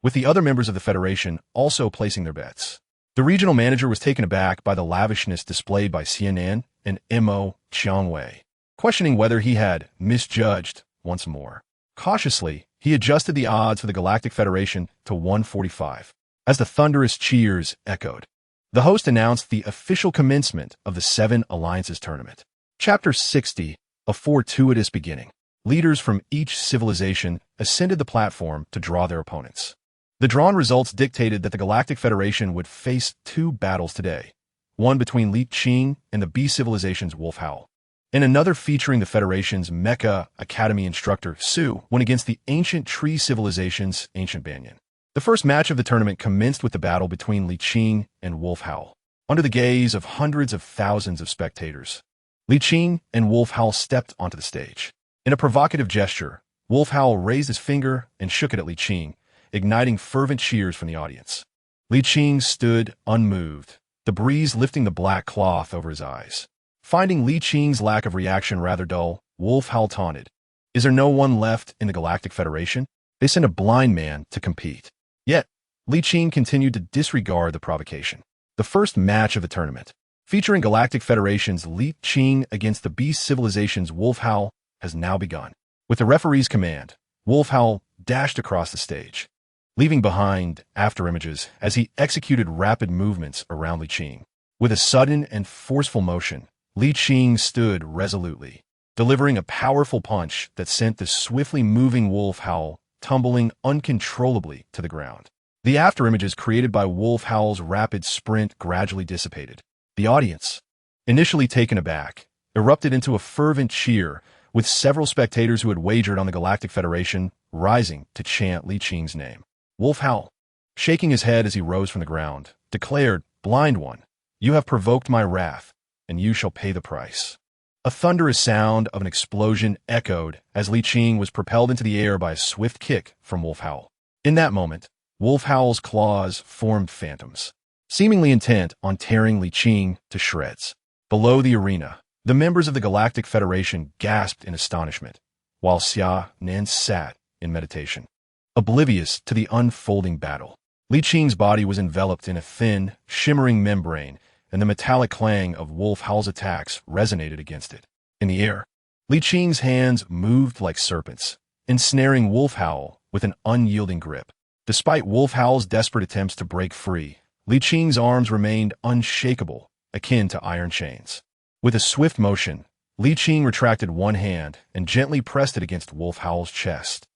with the other members of the Federation also placing their bets. The regional manager was taken aback by the lavishness displayed by Xia Nan and Qianwei, questioning whether he had misjudged once more. Cautiously, he adjusted the odds for the Galactic Federation to 145. As the thunderous cheers echoed, the host announced the official commencement of the Seven Alliances tournament. Chapter 60, A Fortuitous Beginning. Leaders from each civilization ascended the platform to draw their opponents. The drawn results dictated that the Galactic Federation would face two battles today, one between Li Qing and the Bee civilization's Wolf Howl, and another featuring the Federation's Mecha Academy instructor Su went against the ancient Tree civilization's Ancient Banyan. The first match of the tournament commenced with the battle between Li Qing and Wolf Howl, under the gaze of hundreds of thousands of spectators. Li Qing and Wolf Howl stepped onto the stage. In a provocative gesture, Wolf Howl raised his finger and shook it at Li Qing, igniting fervent cheers from the audience. Li Qing stood unmoved, the breeze lifting the black cloth over his eyes. Finding Li Qing's lack of reaction rather dull, Wolf Howl taunted, "Is there no one left in the Galactic Federation? They sent a blind man to compete." Yet, Li Qing continued to disregard the provocation. The first match of the tournament, featuring Galactic Federation's Li Qing against the Beast Civilization's Wolf Howl, has now begun. With the referee's command, Wolf Howl dashed across the stage, leaving behind afterimages as he executed rapid movements around Li Qing. With a sudden and forceful motion, Li Qing stood resolutely, delivering a powerful punch that sent the swiftly moving Wolf Howl tumbling uncontrollably to the ground. The afterimages created by Wolf Howl's rapid sprint gradually dissipated. The audience, initially taken aback, erupted into a fervent cheer, with several spectators who had wagered on the Galactic Federation rising to chant Li Qing's name. Wolf Howl, shaking his head as he rose from the ground, declared, "Blind one, you have provoked my wrath, and you shall pay the price." A thunderous sound of an explosion echoed as Li Qing was propelled into the air by a swift kick from Wolf Howl. In that moment, Wolf Howl's claws formed phantoms, seemingly intent on tearing Li Qing to shreds. Below the arena, the members of the Galactic Federation gasped in astonishment, while Xia Nan sat in meditation, oblivious to the unfolding battle. Li Qing's body was enveloped in a thin, shimmering membrane, and the metallic clang of Wolf Howl's attacks resonated against it. In the air, Li Qing's hands moved like serpents, ensnaring Wolf Howl with an unyielding grip. Despite Wolf Howl's desperate attempts to break free, Li Qing's arms remained unshakable, akin to iron chains. With a swift motion, Li Qing retracted one hand and gently pressed it against Wolf Howl's chest,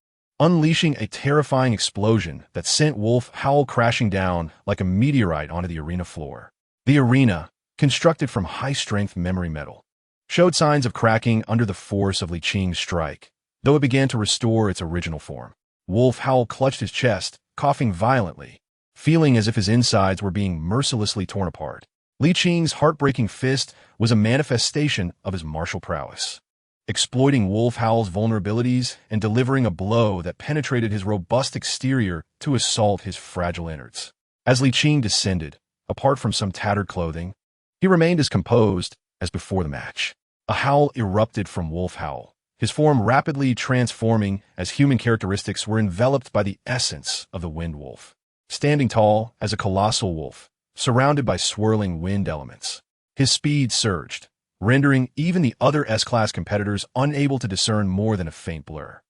unleashing a terrifying explosion that sent Wolf Howl crashing down like a meteorite onto the arena floor. The arena, constructed from high-strength memory metal, showed signs of cracking under the force of Li Qing's strike, though it began to restore its original form. Wolf Howl clutched his chest, coughing violently, feeling as if his insides were being mercilessly torn apart. Li Qing's heartbreaking fist was a manifestation of his martial prowess, exploiting Wolf Howl's vulnerabilities and delivering a blow that penetrated his robust exterior to assault his fragile innards. As Li Qing descended, apart from some tattered clothing, he remained as composed as before the match. A howl erupted from Wolf Howl, his form rapidly transforming as human characteristics were enveloped by the essence of the Wind Wolf. Standing tall as a colossal wolf, surrounded by swirling wind elements, his speed surged, rendering even the other S-Class competitors unable to discern more than a faint blur.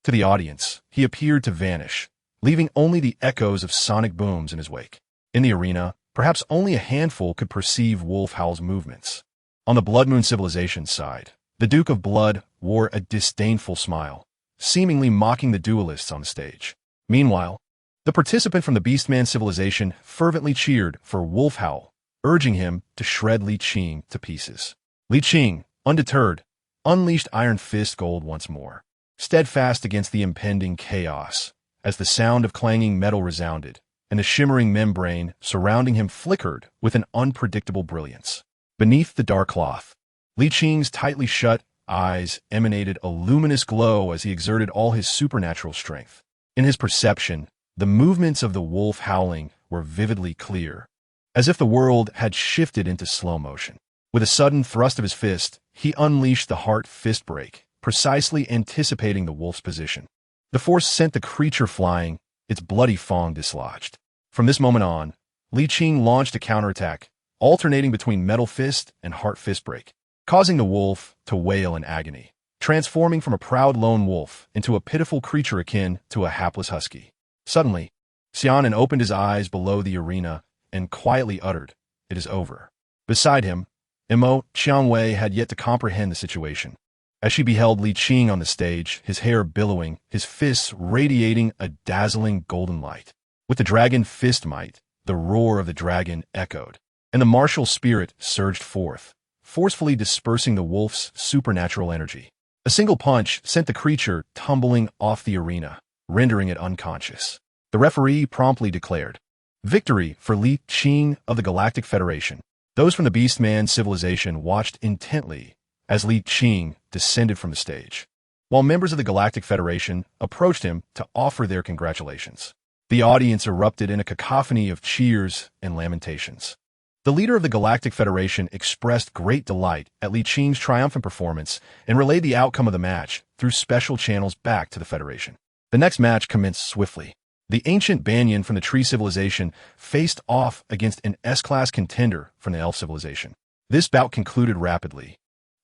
To the audience, he appeared to vanish, leaving only the echoes of sonic booms in his wake. In the arena, perhaps only a handful could perceive Wolf Howl's movements. On the Blood Moon civilization's side, the Duke of Blood wore a disdainful smile, seemingly mocking the duelists on the stage. Meanwhile, the participant from the Beastman civilization fervently cheered for Wolf Howl, urging him to shred Li Qing to pieces. Li Qing, undeterred, unleashed Iron Fist Gold once more, steadfast against the impending chaos, as the sound of clanging metal resounded, and the shimmering membrane surrounding him flickered with an unpredictable brilliance. Beneath the dark cloth, Li Qing's tightly shut eyes emanated a luminous glow as he exerted all his supernatural strength. In his perception, The movements of the wolf howling were vividly clear, as if the world had shifted into slow motion. With a sudden thrust of his fist, he unleashed the heart fist break, precisely anticipating the wolf's position. The force sent the creature flying, its bloody fang dislodged. From this moment on, Li Qing launched a counterattack, alternating between metal fist and heart fist break, causing the wolf to wail in agony, transforming from a proud lone wolf into a pitiful creature akin to a hapless husky. Suddenly, Xia Nan opened his eyes below the arena and quietly uttered, "It is over." Beside him, Mo Qianwei had yet to comprehend the situation. As she beheld Li Qing on the stage, his hair billowing, his fists radiating a dazzling golden light. With the dragon fist might, the roar of the dragon echoed, and the martial spirit surged forth, forcefully dispersing the wolf's supernatural energy. A single punch sent the creature tumbling off the arena, rendering it unconscious. The referee promptly declared, "Victory for Li Qing of the Galactic Federation." Those from the Beastman civilization watched intently as Li Qing descended from the stage, while members of the Galactic Federation approached him to offer their congratulations. The audience erupted in a cacophony of cheers and lamentations. The leader of the Galactic Federation expressed great delight at Li Qing's triumphant performance and relayed the outcome of the match through special channels back to the Federation. The next match commenced swiftly. The ancient Banyan from the Tree Civilization faced off against an S-class contender from the Elf Civilization. This bout concluded rapidly,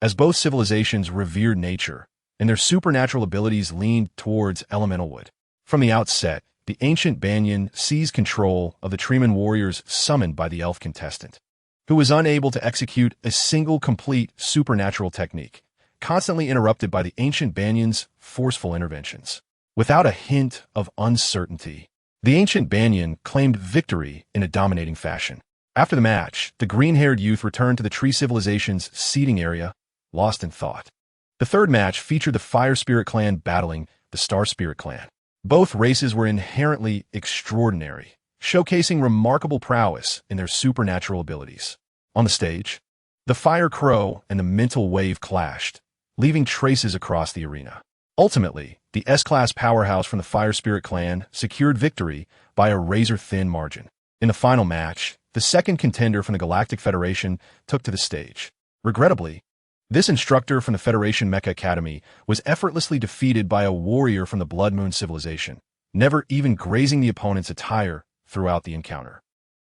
as both civilizations revered nature, and their supernatural abilities leaned towards elemental wood. From the outset, the ancient Banyan seized control of the Treeman warriors summoned by the elf contestant, who was unable to execute a single complete supernatural technique, constantly interrupted by the ancient Banyan's forceful interventions. Without a hint of uncertainty, the ancient Banyan claimed victory in a dominating fashion. After the match, the green-haired youth returned to the Tree Civilization's seating area, lost in thought. The third match featured the Fire Spirit Clan battling the Star Spirit Clan. Both races were inherently extraordinary, showcasing remarkable prowess in their supernatural abilities. On the stage, the Fire Crow and the Mental Wave clashed, leaving traces across the arena. Ultimately, the S-class powerhouse from the Fire Spirit Clan secured victory by a razor-thin margin. In the final match, the second contender from the Galactic Federation took to the stage. Regrettably, this instructor from the Federation Mecha Academy was effortlessly defeated by a warrior from the Blood Moon Civilization, never even grazing the opponent's attire throughout the encounter.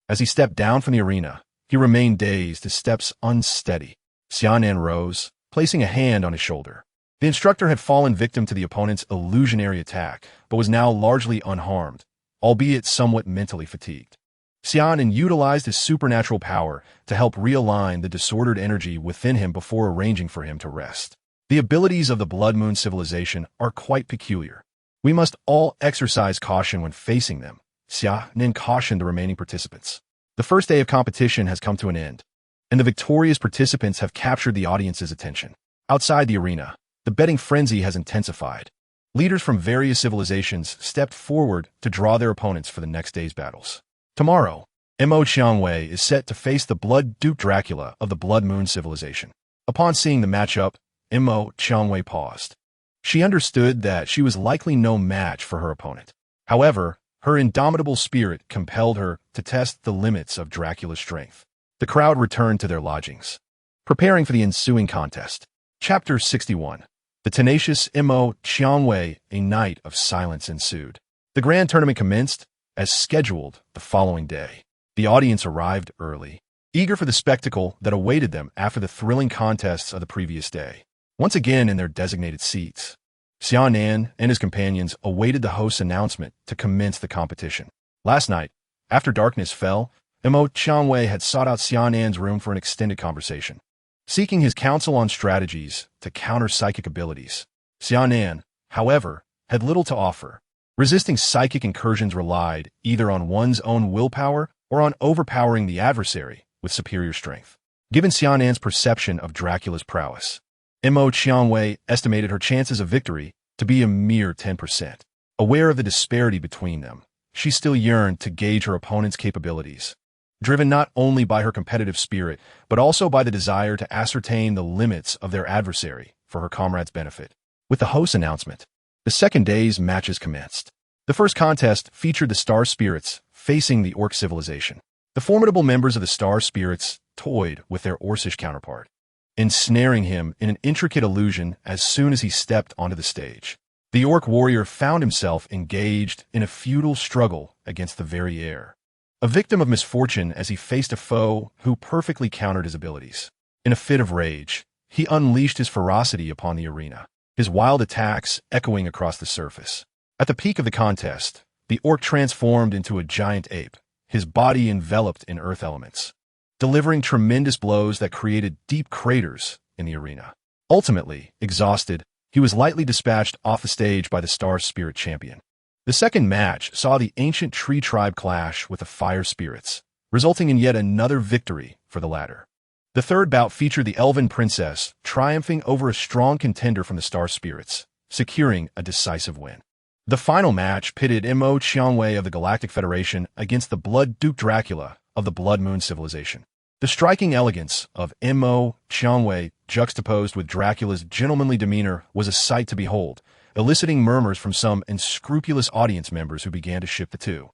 As he stepped down from the arena, he remained dazed, his steps unsteady. Xia Nan rose, placing a hand on his shoulder. The instructor had fallen victim to the opponent's illusionary attack, but was now largely unharmed, albeit somewhat mentally fatigued. Xia Nan utilized his supernatural power to help realign the disordered energy within him before arranging for him to rest. The abilities of the Blood Moon Civilization are quite peculiar. We must all exercise caution when facing them, Xia Nan cautioned the remaining participants. The first day of competition has come to an end, and the victorious participants have captured the audience's attention. Outside the arena, the betting frenzy has intensified. Leaders from various civilizations stepped forward to draw their opponents for the next day's battles. Tomorrow, Mo Qianwei is set to face the Blood Duke Dracula of the Blood Moon Civilization. Upon seeing the matchup, Mo Qianwei paused. She understood that she was likely no match for her opponent. However, her indomitable spirit compelled her to test the limits of Dracula's strength. The crowd returned to their lodgings, preparing for the ensuing contest. Chapter 61. The tenacious Mo Qianwei, a night of silence ensued. The grand tournament commenced, as scheduled, the following day. The audience arrived early, eager for the spectacle that awaited them after the thrilling contests of the previous day. Once again in their designated seats, Xia Nan and his companions awaited the host's announcement to commence the competition. Last night, after darkness fell, Mo Qianwei had sought out Xia Nan's room for an extended conversation, seeking his counsel on strategies to counter psychic abilities. Xia Nan, however, had little to offer. Resisting psychic incursions relied either on one's own willpower or on overpowering the adversary with superior strength. Given Xia Nan's perception of Dracula's prowess, Mo Qianwei estimated her chances of victory to be a mere 10%. Aware of the disparity between them, she still yearned to gauge her opponent's capabilities, driven not only by her competitive spirit, but also by the desire to ascertain the limits of their adversary for her comrade's benefit. With the host's announcement, the second day's matches commenced. The first contest featured the Star Spirits facing the Orc civilization. The formidable members of the Star Spirits toyed with their Orcish counterpart, ensnaring him in an intricate illusion as soon as he stepped onto the stage. The Orc warrior found himself engaged in a futile struggle against the very air, a victim of misfortune as he faced a foe who perfectly countered his abilities. In a fit of rage, he unleashed his ferocity upon the arena, his wild attacks echoing across the surface. At the peak of the contest, the Orc transformed into a giant ape, his body enveloped in earth elements, delivering tremendous blows that created deep craters in the arena. Ultimately, exhausted, he was lightly dispatched off the stage by the Star Spirit champion. The second match saw the ancient tree tribe clash with the Fire Spirits, resulting in yet another victory for the latter. The third bout featured the Elven Princess triumphing over a strong contender from the Star Spirits, securing a decisive win. The final match pitted Mo Qiangwei of the Galactic Federation against the Blood Duke Dracula of the Blood Moon civilization. The striking elegance of Mo Qiangwei juxtaposed with Dracula's gentlemanly demeanor was a sight to behold, eliciting murmurs from some unscrupulous audience members who began to ship the two.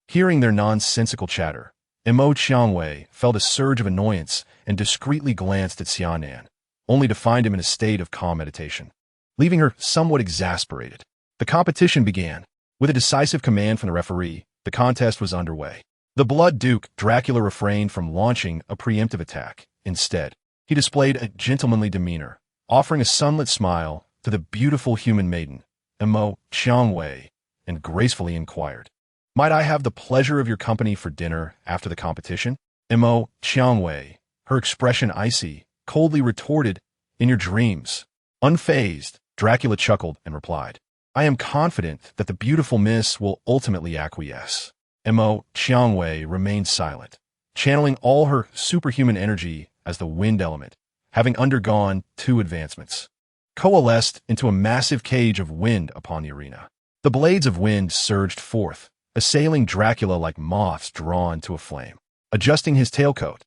Hearing their nonsensical chatter, Mo Qiangwei felt a surge of annoyance and discreetly glanced at Xia Nan, only to find him in a state of calm meditation, leaving her somewhat exasperated. The competition began. With a decisive command from the referee, the contest was underway. The Blood Duke Dracula refrained from launching a preemptive attack. Instead, he displayed a gentlemanly demeanor, offering a sunlit smile to the beautiful human maiden, Mo Qiangwei, and gracefully inquired, "Might I have the pleasure of your company for dinner after the competition?" Mo Qiangwei, her expression icy, coldly retorted, "In your dreams." Unfazed, Dracula chuckled and replied, "I am confident that the beautiful miss will ultimately acquiesce." Mo Qiangwei remained silent, channeling all her superhuman energy as the wind element, having undergone 2 advancements, coalesced into a massive cage of wind upon the arena. The blades of wind surged forth, assailing Dracula like moths drawn to a flame. Adjusting his tailcoat,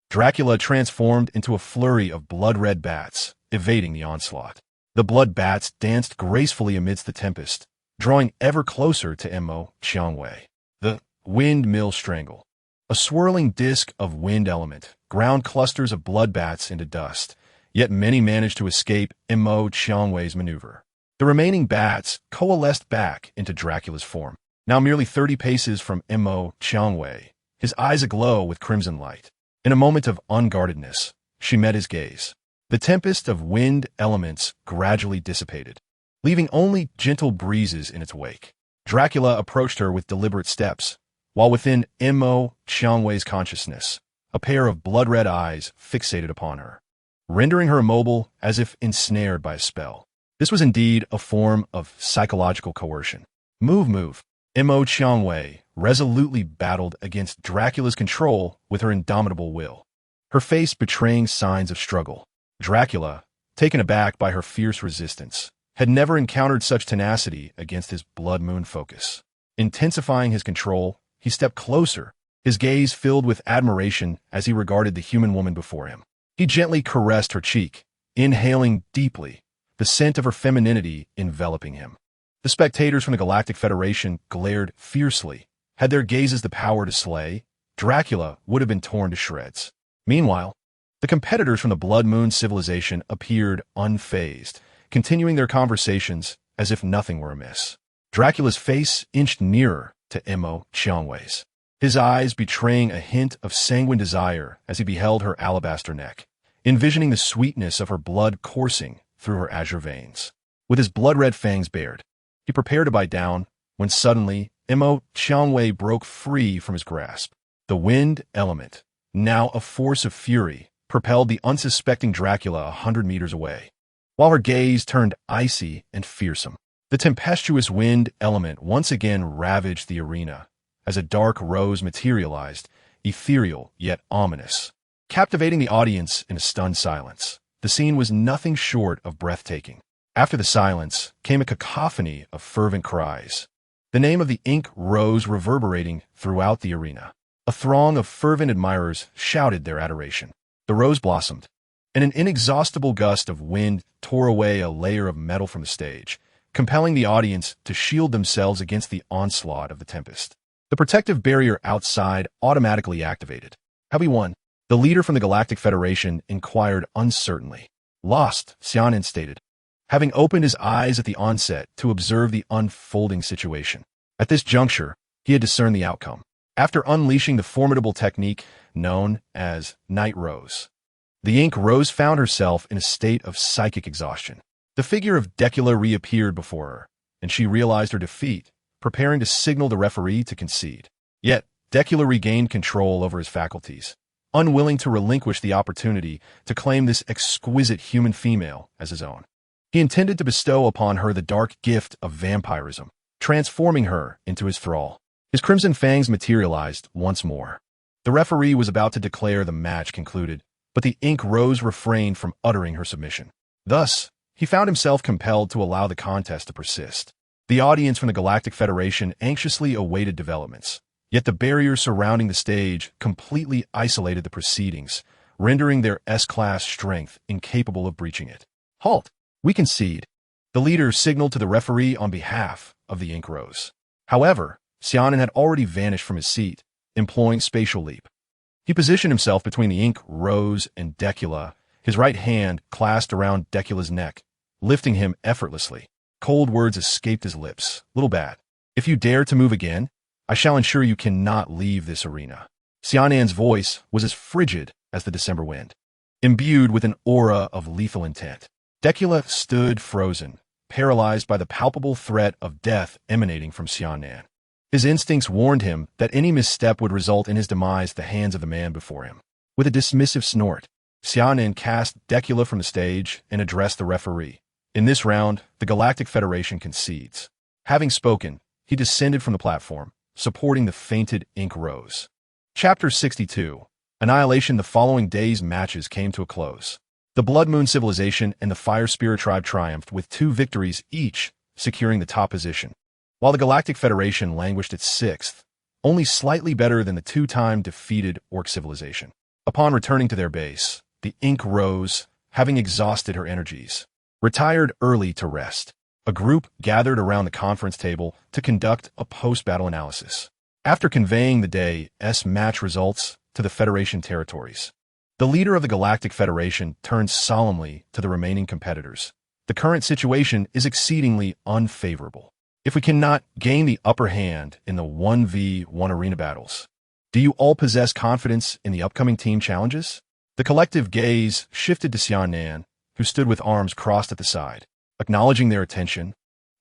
Dracula transformed into a flurry of blood-red bats, evading the onslaught. The blood bats danced gracefully amidst the tempest, drawing ever closer to Mo Qiangwei. The windmill strangle, a swirling disk of wind element, ground clusters of blood bats into dust, yet many managed to escape Mo Qiangwei's maneuver. The remaining bats coalesced back into Dracula's form, now merely 30 paces from Mo Qiangwei, his eyes aglow with crimson light. In a moment of unguardedness, she met his gaze. The tempest of wind elements gradually dissipated, leaving only gentle breezes in its wake. Dracula approached her with deliberate steps, while within Mo Qiangwei's consciousness, a pair of blood-red eyes fixated upon her, rendering her immobile as if ensnared by a spell. This was indeed a form of psychological coercion. Move. Mo Qiangwei resolutely battled against Dracula's control with her indomitable will, her face betraying signs of struggle. Dracula, taken aback by her fierce resistance, had never encountered such tenacity against his blood moon focus. Intensifying his control, he stepped closer, his gaze filled with admiration as he regarded the human woman before him. He gently caressed her cheek, inhaling deeply, the scent of her femininity enveloping him. The spectators from the Galactic Federation glared fiercely. Had their gazes the power to slay, Dracula would have been torn to shreds. Meanwhile, the competitors from the Blood Moon civilization appeared unfazed, continuing their conversations as if nothing were amiss. Dracula's face inched nearer to Mo Qiangwei's, his eyes betraying a hint of sanguine desire as he beheld her alabaster neck, envisioning the sweetness of her blood coursing through her azure veins. With his blood-red fangs bared, he prepared to bite down when suddenly Mo Qiangwei broke free from his grasp. The wind element, now a force of fury, propelled the unsuspecting Dracula 100 meters away, while her gaze turned icy and fearsome. The tempestuous wind element once again ravaged the arena as a dark rose materialized, ethereal yet ominous, captivating the audience in a stunned silence. The scene was nothing short of breathtaking. After the silence came a cacophony of fervent cries, the name of the ink rose reverberating throughout the arena. A throng of fervent admirers shouted their adoration. The rose blossomed, and an inexhaustible gust of wind tore away a layer of metal from the stage, compelling the audience to shield themselves against the onslaught of the tempest. The protective barrier outside automatically activated. Have we won? The leader from the Galactic Federation inquired uncertainly. Lost, Xia Nan stated, having opened his eyes at the onset to observe the unfolding situation. At this juncture, he had discerned the outcome. After unleashing the formidable technique known as Night Rose, the Ink Rose found herself in a state of psychic exhaustion. The figure of Decula reappeared before her, and she realized her defeat, preparing to signal the referee to concede. Yet, Decula regained control over his faculties, unwilling to relinquish the opportunity to claim this exquisite human female as his own. He intended to bestow upon her the dark gift of vampirism, transforming her into his thrall. His crimson fangs materialized once more. The referee was about to declare the match concluded, but the Ink Rose refrained from uttering her submission. Thus, he found himself compelled to allow the contest to persist. The audience from the Galactic Federation anxiously awaited developments, yet the barrier surrounding the stage completely isolated the proceedings, rendering their S-class strength incapable of breaching it. Halt! We concede. The leader signaled to the referee on behalf of the Ink Rose. However, Xia Nan had already vanished from his seat, employing spatial leap. He positioned himself between the Ink Rose and Decula, his right hand clasped around Decula's neck, lifting him effortlessly. Cold words escaped his lips. Little bad. If you dare to move again, I shall ensure you cannot leave this arena. Xia Nan's voice was as frigid as the December wind, imbued with an aura of lethal intent. Decula stood frozen, paralyzed by the palpable threat of death emanating from Xia Nan. His instincts warned him that any misstep would result in his demise at the hands of the man before him. With a dismissive snort, Xia Nan cast Decula from the stage and addressed the referee. In this round, the Galactic Federation concedes. Having spoken, he descended from the platform, supporting the fainted Ink Rose. Chapter 62. Annihilation. The following day's matches came to a close. The Blood Moon Civilization and the Fire Spirit Tribe triumphed with 2 victories each, securing the top position, while the Galactic Federation languished at 6th, only slightly better than the 2-time defeated Orc Civilization. Upon returning to their base, the Ink Rose, having exhausted her energies, retired early to rest. A group gathered around the conference table to conduct a post-battle analysis. After conveying the day's match results to the Federation territories, the leader of the Galactic Federation turned solemnly to the remaining competitors. The current situation is exceedingly unfavorable. If we cannot gain the upper hand in the 1v1 arena battles, do you all possess confidence in the upcoming team challenges? The collective gaze shifted to Xia Nan, who stood with arms crossed at the side. Acknowledging their attention,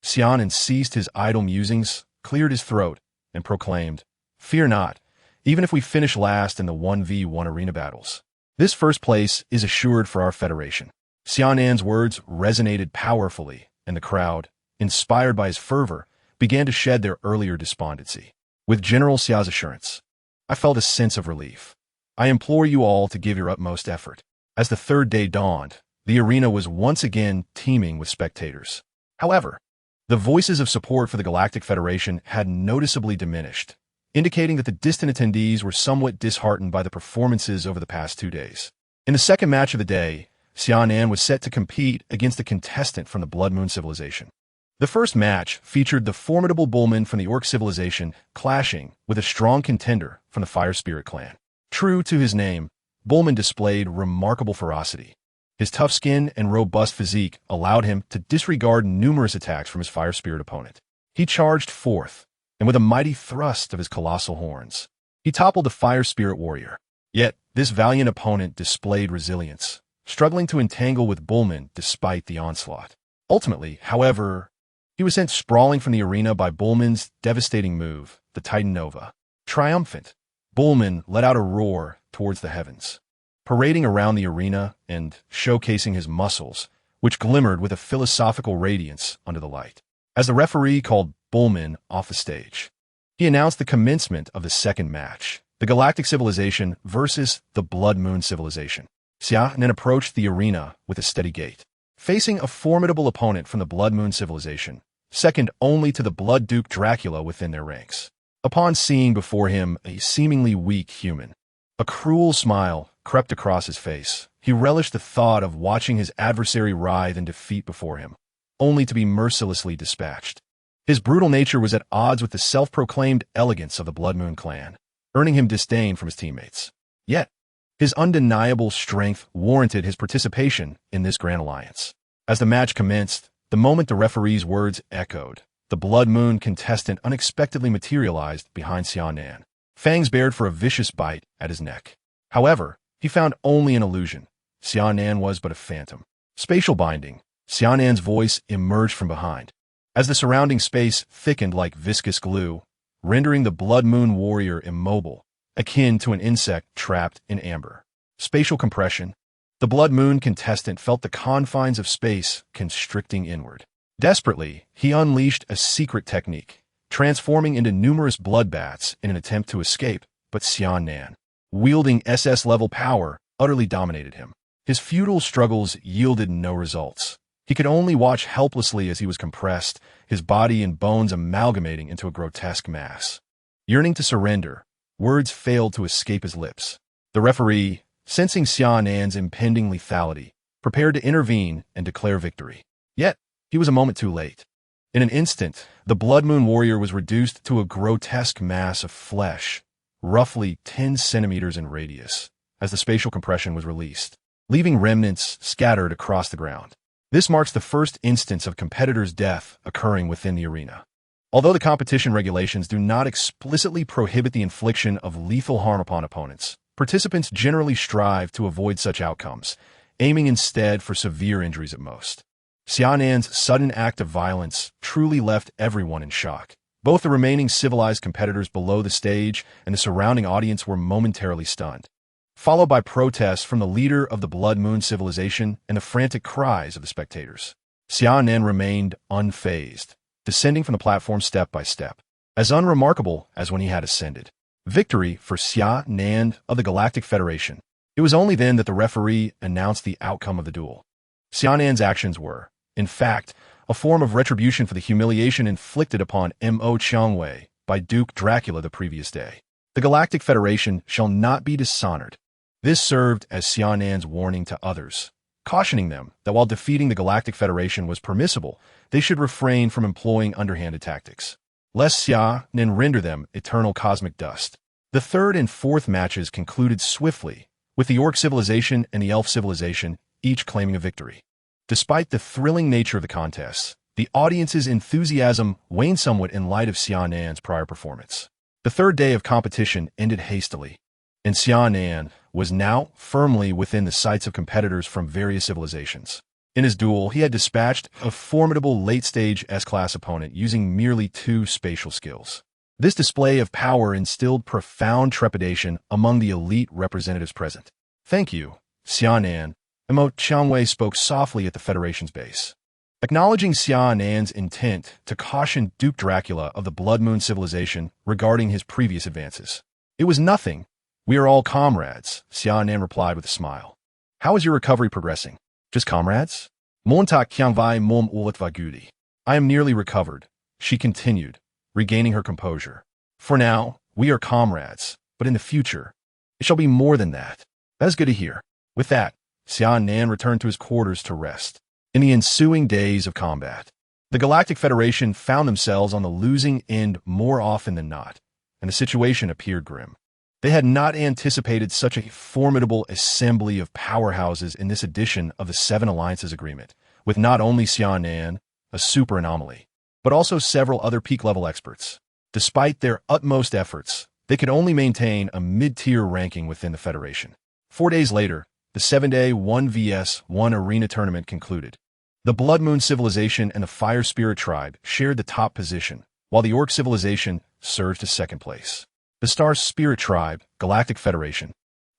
Xia Nan ceased his idle musings, cleared his throat, and proclaimed, "Fear not, even if we finish last in the 1v1 arena battles. This first place is assured for our Federation." Xia Nan's words resonated powerfully, and the crowd, inspired by his fervor, began to shed their earlier despondency. With General Xia's assurance, I felt a sense of relief. I implore you all to give your utmost effort. As the third day dawned, the arena was once again teeming with spectators. However, the voices of support for the Galactic Federation had noticeably diminished, indicating that the distant attendees were somewhat disheartened by the performances over the past 2 days. In the second match of the day, Xia Nan was set to compete against a contestant from the Blood Moon Civilization. The first match featured the formidable Bullman from the Orc Civilization clashing with a strong contender from the Fire Spirit clan. True to his name, Bullman displayed remarkable ferocity. His tough skin and robust physique allowed him to disregard numerous attacks from his Fire Spirit opponent. He charged forth, and with a mighty thrust of his colossal horns, he toppled the Fire Spirit warrior. Yet, this valiant opponent displayed resilience, struggling to entangle with Bullman despite the onslaught. Ultimately, however, he was sent sprawling from the arena by Bullman's devastating move, the Titan Nova. Triumphant, Bullman let out a roar towards the heavens, parading around the arena and showcasing his muscles, which glimmered with a philosophical radiance under the light. As the referee called Bullman off the stage, he announced the commencement of the second match, the Galactic Civilization versus the Blood Moon Civilization. Xia Nan approached the arena with a steady gait, facing a formidable opponent from the Blood Moon Civilization, second only to the Blood Duke Dracula within their ranks. Upon seeing before him a seemingly weak human, a cruel smile crept across his face. He relished the thought of watching his adversary writhe in defeat before him. only to be mercilessly dispatched. His brutal nature was at odds with the self-proclaimed elegance of the Blood Moon clan, earning him disdain from his teammates. Yet, his undeniable strength warranted his participation in this grand alliance. As the match commenced, the moment the referee's words echoed, the Blood Moon contestant unexpectedly materialized behind Xia Nan, fangs bared for a vicious bite at his neck. However, he found only an illusion. Xia Nan was but a phantom. Spatial binding. Xia Nan's voice emerged from behind, as the surrounding space thickened like viscous glue, rendering the Blood Moon warrior immobile, akin to an insect trapped in amber. Spatial compression. The Blood Moon contestant felt the confines of space constricting inward. Desperately, he unleashed a secret technique, transforming into numerous bloodbaths in an attempt to escape, but Xia Nan, wielding SS-level power, utterly dominated him. His futile struggles yielded no results. He could only watch helplessly as he was compressed, his body and bones amalgamating into a grotesque mass. Yearning to surrender, words failed to escape his lips. The referee, sensing Xia Nan's impending lethality, prepared to intervene and declare victory. Yet, he was a moment too late. In an instant, the Blood Moon warrior was reduced to a grotesque mass of flesh, roughly 10 centimeters in radius, as the spatial compression was released, leaving remnants scattered across the ground. This marks the first instance of competitor's death occurring within the arena. Although the competition regulations do not explicitly prohibit the infliction of lethal harm upon opponents, participants generally strive to avoid such outcomes, aiming instead for severe injuries at most. Xia Nan's sudden act of violence truly left everyone in shock. Both the remaining civilized competitors below the stage and the surrounding audience were momentarily stunned, followed by protests from the leader of the Blood Moon civilization and the frantic cries of the spectators. Xia Nan remained unfazed, descending from the platform step by step, as unremarkable as when he had ascended. Victory for Xia Nan of the Galactic Federation. It was only then that the referee announced the outcome of the duel. Xia Nan's actions were, in fact, a form of retribution for the humiliation inflicted upon Mo Qiangwei by Duke Dracula the previous day. The Galactic Federation shall not be dishonored. This served as Xia Nan's warning to others, cautioning them that while defeating the Galactic Federation was permissible, they should refrain from employing underhanded tactics, lest Xia Nan render them eternal cosmic dust. The third and fourth matches concluded swiftly, with the Orc civilization and the Elf civilization each claiming a victory. Despite the thrilling nature of the contests, the audience's enthusiasm waned somewhat in light of Xia Nan's prior performance. The third day of competition ended hastily, and Xia Nan was now firmly within the sights of competitors from various civilizations. In his duel, he had dispatched a formidable late-stage S-class opponent using merely 2 spatial skills. This display of power instilled profound trepidation among the elite representatives present. "Thank you, Xia Nan," Mo Qiangwei spoke softly at the Federation's base, acknowledging Xia Nan's intent to caution Duke Dracula of the Blood Moon civilization regarding his previous advances. "It was nothing. We are all comrades," Xia Nan replied with a smile. "How is your recovery progressing? Just comrades?" "Montak Qiangwei mom ulit vagudi." "I am nearly recovered," she continued, regaining her composure. "For now, we are comrades, but in the future, it shall be more than that." "That is good to hear." With that, Xia Nan returned to his quarters to rest. In the ensuing days of combat, the Galactic Federation found themselves on the losing end more often than not, and the situation appeared grim. They had not anticipated such a formidable assembly of powerhouses in this edition of the Seven Alliances Agreement, with not only Xia Nan, a super anomaly, but also several other peak-level experts. Despite their utmost efforts, they could only maintain a mid-tier ranking within the Federation. 4 days later, the 7-day 1vs1 arena tournament concluded. The Blood Moon civilization and the Fire Spirit tribe shared the top position, while the Orc civilization surged to second place. The Star Spirit tribe, Galactic Federation,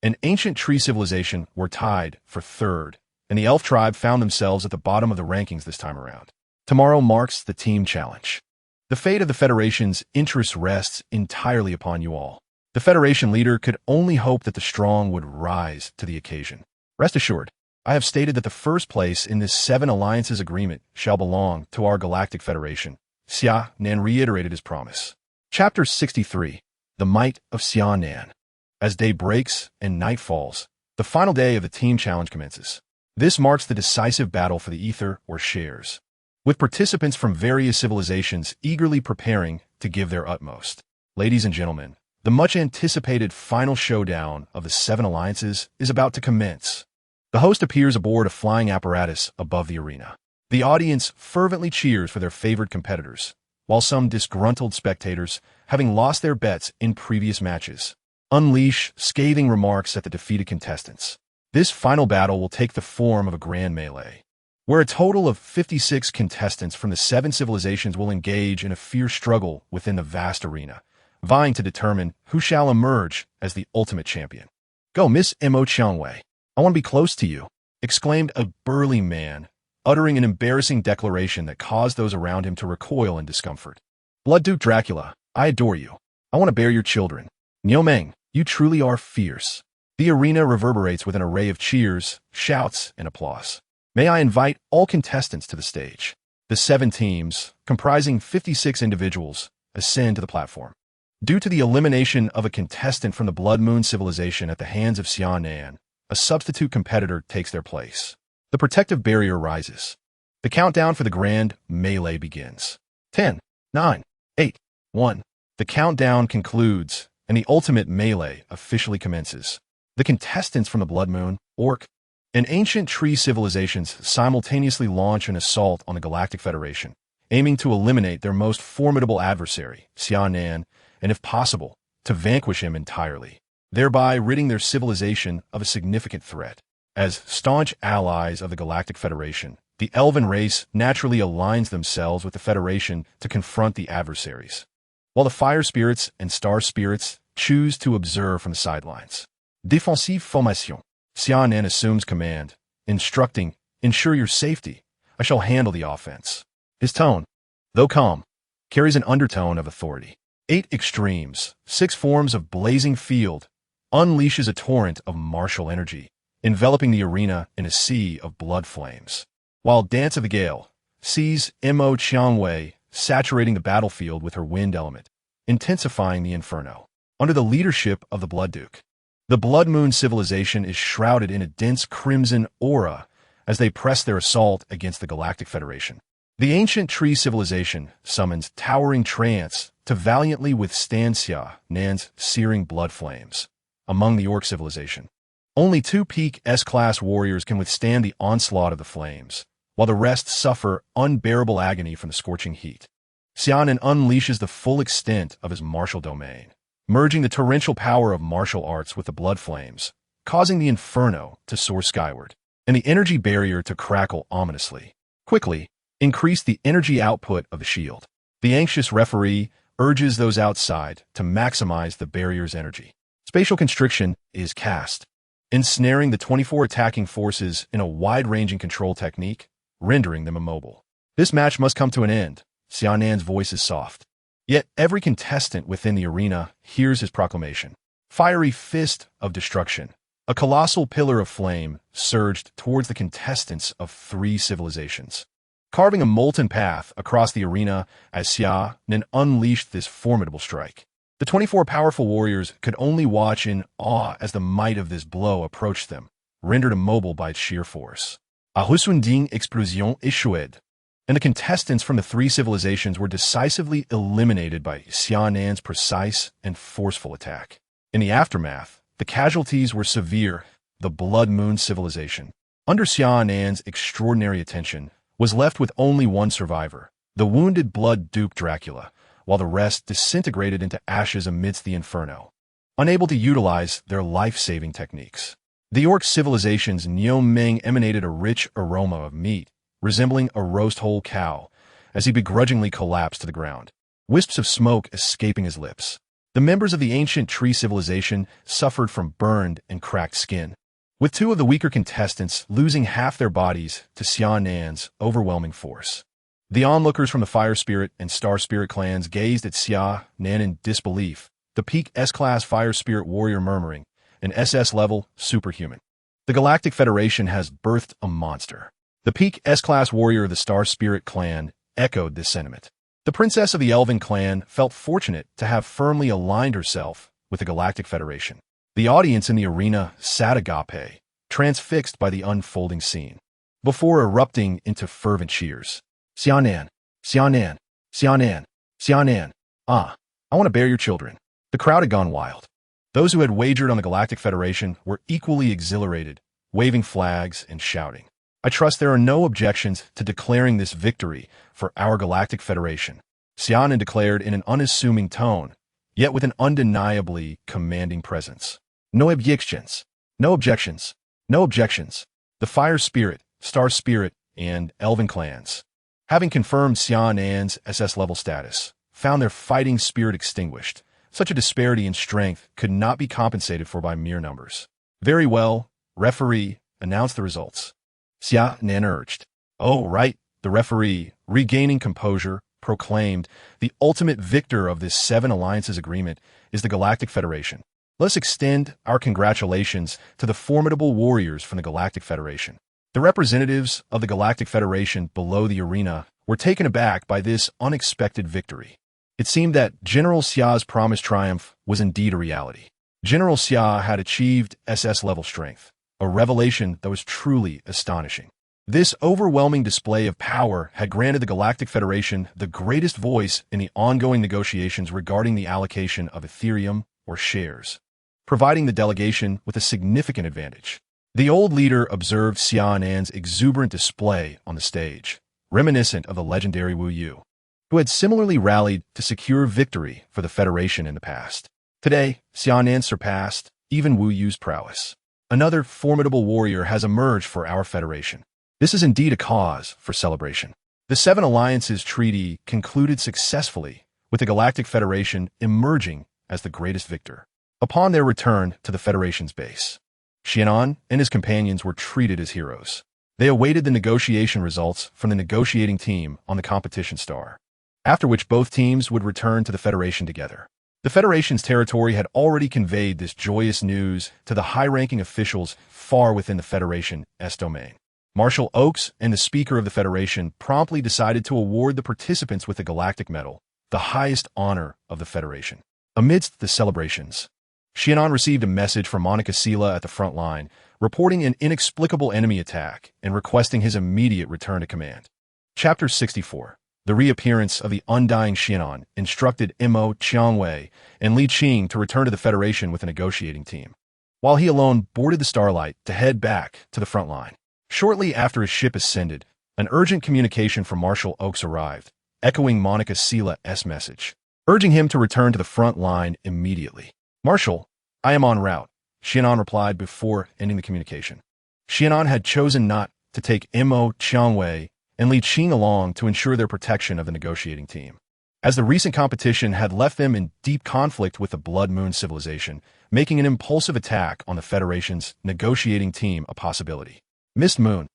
and Ancient Tree civilization were tied for third, and the Elf tribe found themselves at the bottom of the rankings this time around. Tomorrow marks the team challenge. The fate of the Federation's interest rests entirely upon you all. The Federation leader could only hope that the strong would rise to the occasion. Rest assured, I have stated that the first place in this Seven Alliances Agreement shall belong to our Galactic Federation. Xia Nan reiterated his promise. Chapter 63. The Might of Xia Nan. As day breaks and night falls, the final day of the team challenge commences. This marks the decisive battle for the ether or shares. with participants from various civilizations eagerly preparing to give their utmost. Ladies and gentlemen, the much-anticipated final showdown of the 7 alliances is about to commence. The host appears aboard a flying apparatus above the arena. The audience fervently cheers for their favored competitors, while some disgruntled spectators, having lost their bets in previous matches, unleash scathing remarks at the defeated contestants. This final battle will take the form of a grand melee, where a total of 56 contestants from the 7 civilizations will engage in a fierce struggle within the vast arena, vying to determine who shall emerge as the ultimate champion. "Go, Miss Mo Qiangwei. I want to be close to you," exclaimed a burly man, uttering an embarrassing declaration that caused those around him to recoil in discomfort. "Blood Duke Dracula, I adore you. I want to bear your children. Niu Meng, you truly are fierce." The arena reverberates with an array of cheers, shouts, and applause. May I invite all contestants to the stage. The 7 teams, comprising 56 individuals, ascend to the platform. Due to the elimination of a contestant from the Blood Moon civilization at the hands of Xia Nan, a substitute competitor takes their place. The protective barrier rises. The countdown for the grand melee begins. 10, 9, 8, 1. The countdown concludes, and the ultimate melee officially commences. The contestants from the Blood Moon, Orc, and ancient tree civilizations simultaneously launch an assault on the Galactic Federation, aiming to eliminate their most formidable adversary, Xia Nan, and if possible, to vanquish him entirely, thereby ridding their civilization of a significant threat. As staunch allies of the Galactic Federation, the Elven race naturally aligns themselves with the Federation to confront the adversaries, while the Fire Spirits and Star Spirits choose to observe from the sidelines. Défensive formation. Xia Nan assumes command, instructing, "Ensure your safety. I shall handle the offense." His tone, though calm, carries an undertone of authority. 8 extremes, 6 forms of blazing field, unleashes a torrent of martial energy, enveloping the arena in a sea of blood flames. While Dance of the Gale sees Mo Qiangwei saturating the battlefield with her wind element, intensifying the inferno. Under the leadership of the Blood Duke, the Blood Moon civilization is shrouded in a dense crimson aura as they press their assault against the Galactic Federation. The ancient tree civilization summons towering trance to valiantly withstand Xia Nan's searing blood flames. Among the Orc civilization, only 2 peak S-class warriors can withstand the onslaught of the flames, while the rest suffer unbearable agony from the scorching heat. Xia Nan unleashes the full extent of his martial domain, merging the torrential power of martial arts with the blood flames, causing the inferno to soar skyward, and the energy barrier to crackle ominously. Quickly, increase the energy output of the shield. The anxious referee urges those outside to maximize the barrier's energy. Spatial constriction is cast, ensnaring the 24 attacking forces in a wide-ranging control technique, rendering them immobile. This match must come to an end. Xia Nan's voice is soft. Yet every contestant within the arena hears his proclamation. Fiery fist of destruction. A colossal pillar of flame surged towards the contestants of 3 civilizations, carving a molten path across the arena as Xia Nan unleashed this formidable strike. The 24 powerful warriors could only watch in awe as the might of this blow approached them, rendered immobile by its sheer force. A resounding explosion échouée, and the contestants from the 3 civilizations were decisively eliminated by Xia Nan's precise and forceful attack. In the aftermath, the casualties were severe. The Blood Moon civilization, under Xia Nan's extraordinary attention, was left with only one survivor, the wounded Blood Duke Dracula, while the rest disintegrated into ashes amidst the inferno, unable to utilize their life-saving techniques. The Orc civilization's Niu Meng emanated a rich aroma of meat, resembling a roast whole cow, as he begrudgingly collapsed to the ground, wisps of smoke escaping his lips. The members of the ancient tree civilization suffered from burned and cracked skin, with 2 of the weaker contestants losing half their bodies to Xia Nan's overwhelming force. The onlookers from the Fire Spirit and Star Spirit clans gazed at Xia Nan in disbelief, the peak S-class Fire Spirit warrior murmuring, an SS-level superhuman. The Galactic Federation has birthed a monster. The peak S-class warrior of the Star Spirit clan echoed this sentiment. The princess of the Elven clan felt fortunate to have firmly aligned herself with the Galactic Federation. The audience in the arena sat agape, transfixed by the unfolding scene, before erupting into fervent cheers. Xia Nan, Xia Nan, Xia Nan, Xia Nan. Ah, I want to bear your children. The crowd had gone wild. Those who had wagered on the Galactic Federation were equally exhilarated, waving flags and shouting. I trust there are no objections to declaring this victory for our Galactic Federation, Xia Nan declared in an unassuming tone, yet with an undeniably commanding presence. No objections. No objections. No objections. The Fire Spirit, Star Spirit, and Elven clans, having confirmed Xia Nan's SS level status, found their fighting spirit extinguished. Such a disparity in strength could not be compensated for by mere numbers. Very well, referee, announce the results. Xia Nan urged. Oh, right, the referee, regaining composure, proclaimed, the ultimate victor of this 7 Alliances agreement is the Galactic Federation. Let's extend our congratulations to the formidable warriors from the Galactic Federation. The representatives of the Galactic Federation below the arena were taken aback by this unexpected victory. It seemed that General Xia's promised triumph was indeed a reality. General Xia had achieved SS-level strength, a revelation that was truly astonishing. This overwhelming display of power had granted the Galactic Federation the greatest voice in the ongoing negotiations regarding the allocation of Ethereum or shares, providing the delegation with a significant advantage. The old leader observed Xia Nan's exuberant display on the stage, reminiscent of the legendary Wu Yu, who had similarly rallied to secure victory for the Federation in the past. Today, Xia Nan surpassed even Wu Yu's prowess. Another formidable warrior has emerged for our Federation. This is indeed a cause for celebration. The 7 Alliances Treaty concluded successfully, with the Galactic Federation emerging as the greatest victor. Upon their return to the Federation's base, Xia Nan and his companions were treated as heroes. They awaited the negotiation results from the negotiating team on the competition star, after which both teams would return to the Federation together. The Federation's territory had already conveyed this joyous news to the high-ranking officials far within the Federation's domain. Marshal Oaks and the Speaker of the Federation promptly decided to award the participants with the Galactic Medal, the highest honor of the Federation. Amidst the celebrations, Xia Nan received a message from Monica Sela at the front line, reporting an inexplicable enemy attack and requesting his immediate return to command. Chapter 64. The reappearance of the undying Xia Nan instructed Mo Qiangwei and Li Qing to return to the Federation with a negotiating team, while he alone boarded the Starlight to head back to the front line. Shortly after his ship ascended, an urgent communication from Marshal Oaks arrived, echoing Monica Sela's message, urging him to return to the front line immediately. Marshal, I am en route, Xia Nan replied before ending the communication. Xia Nan had chosen not to take Mo Qiangwei and Li Qing along to ensure their protection of the negotiating team, as the recent competition had left them in deep conflict with the Blood Moon civilization, making an impulsive attack on the Federation's negotiating team a possibility. Mist Moon.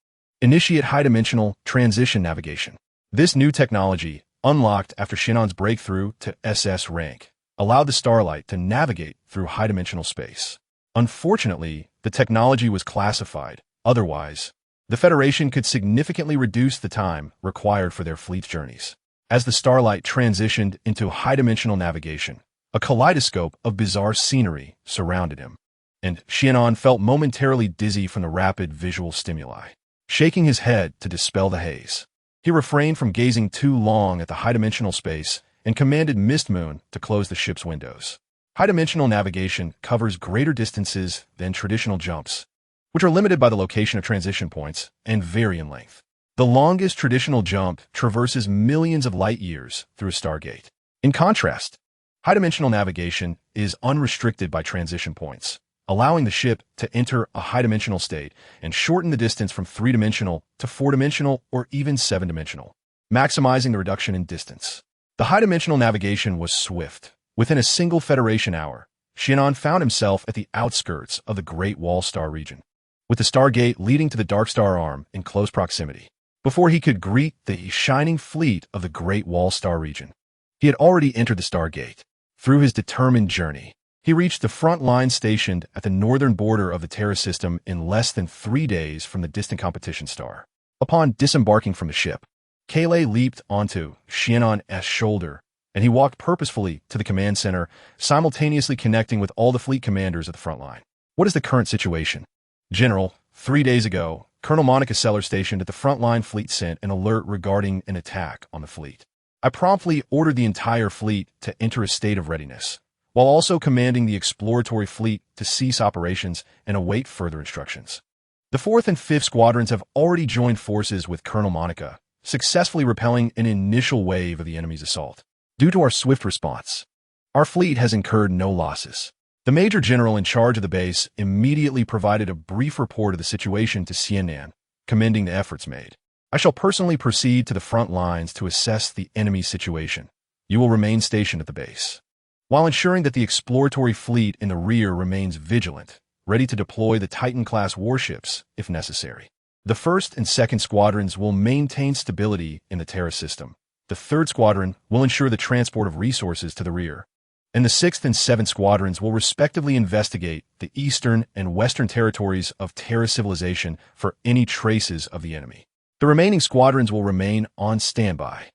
Initiate high-dimensional transition navigation. This new technology, unlocked after Xia Nan's breakthrough to SS rank, allowed the Starlight to navigate through high-dimensional space. Unfortunately, the technology was classified. Otherwise, the Federation could significantly reduce the time required for their fleet journeys. As the Starlight transitioned into high-dimensional navigation, a kaleidoscope of bizarre scenery surrounded him, and Xia Nan felt momentarily dizzy from the rapid visual stimuli. Shaking his head to dispel the haze, he refrained from gazing too long at the high-dimensional space and commanded Mist Moon to close the ship's windows. High-dimensional navigation covers greater distances than traditional jumps, which are limited by the location of transition points and vary in length. The longest traditional jump traverses millions of light-years through a stargate. In contrast, high-dimensional navigation is unrestricted by transition points, allowing the ship to enter a high-dimensional state and shorten the distance from 3-dimensional to 4-dimensional or even 7-dimensional, maximizing the reduction in distance. The high-dimensional navigation was swift. Within a single Federation hour, Xia Nan found himself at the outskirts of the Great Wall Star region, with the Stargate leading to the Dark Star Arm in close proximity. Before he could greet the shining fleet of the Great Wall Star region, he had already entered the Stargate. Through his determined journey, he reached the front line stationed at the northern border of the Terra system in less than 3 days from the distant competition star. Upon disembarking from the ship, Kayleigh leaped onto Xia Nan's shoulder, and he walked purposefully to the command center, simultaneously connecting with all the fleet commanders at the front line. What is the current situation? General, 3 days ago, Colonel Monica Seller stationed at the frontline fleet sent an alert regarding an attack on the fleet. I promptly ordered the entire fleet to enter a state of readiness, while also commanding the exploratory fleet to cease operations and await further instructions. The 4th and 5th Squadrons have already joined forces with Colonel Monica, successfully repelling an initial wave of the enemy's assault. Due to our swift response, our fleet has incurred no losses. The Major General in charge of the base immediately provided a brief report of the situation to Xia Nan, commending the efforts made. I shall personally proceed to the front lines to assess the enemy's situation. You will remain stationed at the base, while ensuring that the exploratory fleet in the rear remains vigilant, ready to deploy the Titan-class warships if necessary. The 1st and 2nd Squadrons will maintain stability in the Terra system. The 3rd Squadron will ensure the transport of resources to the rear, and the 6th and 7th Squadrons will respectively investigate the eastern and western territories of Terra civilization for any traces of the enemy. The remaining squadrons will remain on standby.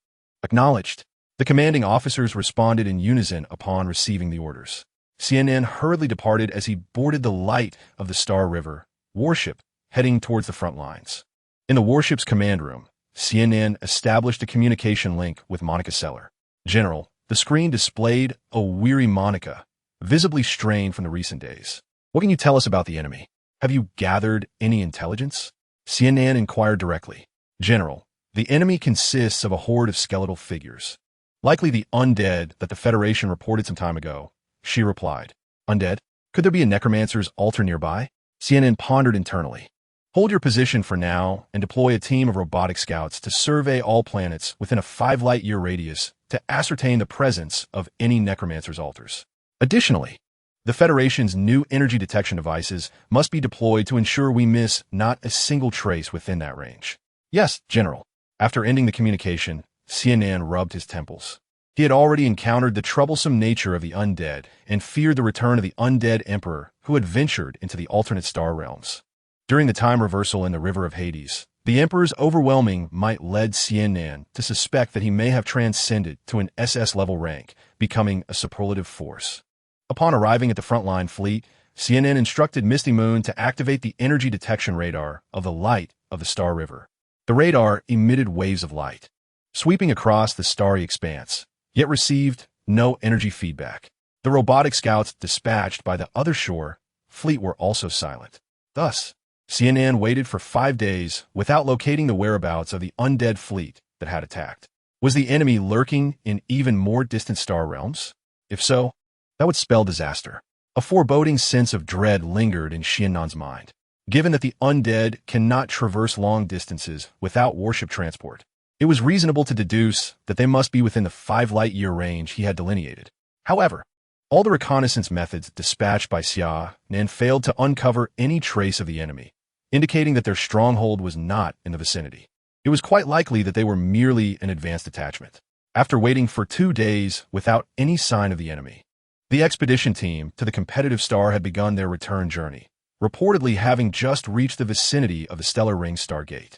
Acknowledged. The commanding officers responded in unison upon receiving the orders. Xia Nan hurriedly departed as he boarded the Light of the Star River warship, heading towards the front lines. In the warship's command room, Xia Nan established a communication link with Monica Seller. General, the screen displayed a weary Monica, visibly strained from the recent days. What can you tell us about the enemy? Have you gathered any intelligence? Xia Nan inquired directly. General, the enemy consists of a horde of skeletal figures, likely the undead that the Federation reported some time ago, she replied. Undead? Could there be a necromancer's altar nearby? Xia Nan pondered internally. Hold your position for now and deploy a team of robotic scouts to survey all planets within a 5 light-year radius to ascertain the presence of any necromancer's altars. Additionally, the Federation's new energy detection devices must be deployed to ensure we miss not a single trace within that range. Yes, General. After ending the communication, Xia Nan rubbed his temples. He had already encountered the troublesome nature of the undead and feared the return of the undead emperor who had ventured into the alternate star realms. During the time reversal in the River of Hades, the emperor's overwhelming might led Xia Nan to suspect that he may have transcended to an SS-level rank, becoming a superlative force. Upon arriving at the frontline fleet, Xia Nan instructed Misty Moon to activate the energy detection radar of the Light of the Star River. The radar emitted waves of light, sweeping across the starry expanse, yet received no energy feedback. The robotic scouts dispatched by the other shore fleet were also silent. Thus, Xia Nan waited for 5 days without locating the whereabouts of the undead fleet that had attacked. Was the enemy lurking in even more distant star realms? If so, that would spell disaster. A foreboding sense of dread lingered in Xia Nan's mind. Given that the undead cannot traverse long distances without warship transport, it was reasonable to deduce that they must be within the 5 light-year range he had delineated. However, all the reconnaissance methods dispatched by Xia Nan failed to uncover any trace of the enemy, indicating that their stronghold was not in the vicinity. It was quite likely that they were merely an advanced detachment. After waiting for 2 days without any sign of the enemy, the expedition team to the competitive star had begun their return journey, reportedly having just reached the vicinity of the Stellar Ring Stargate.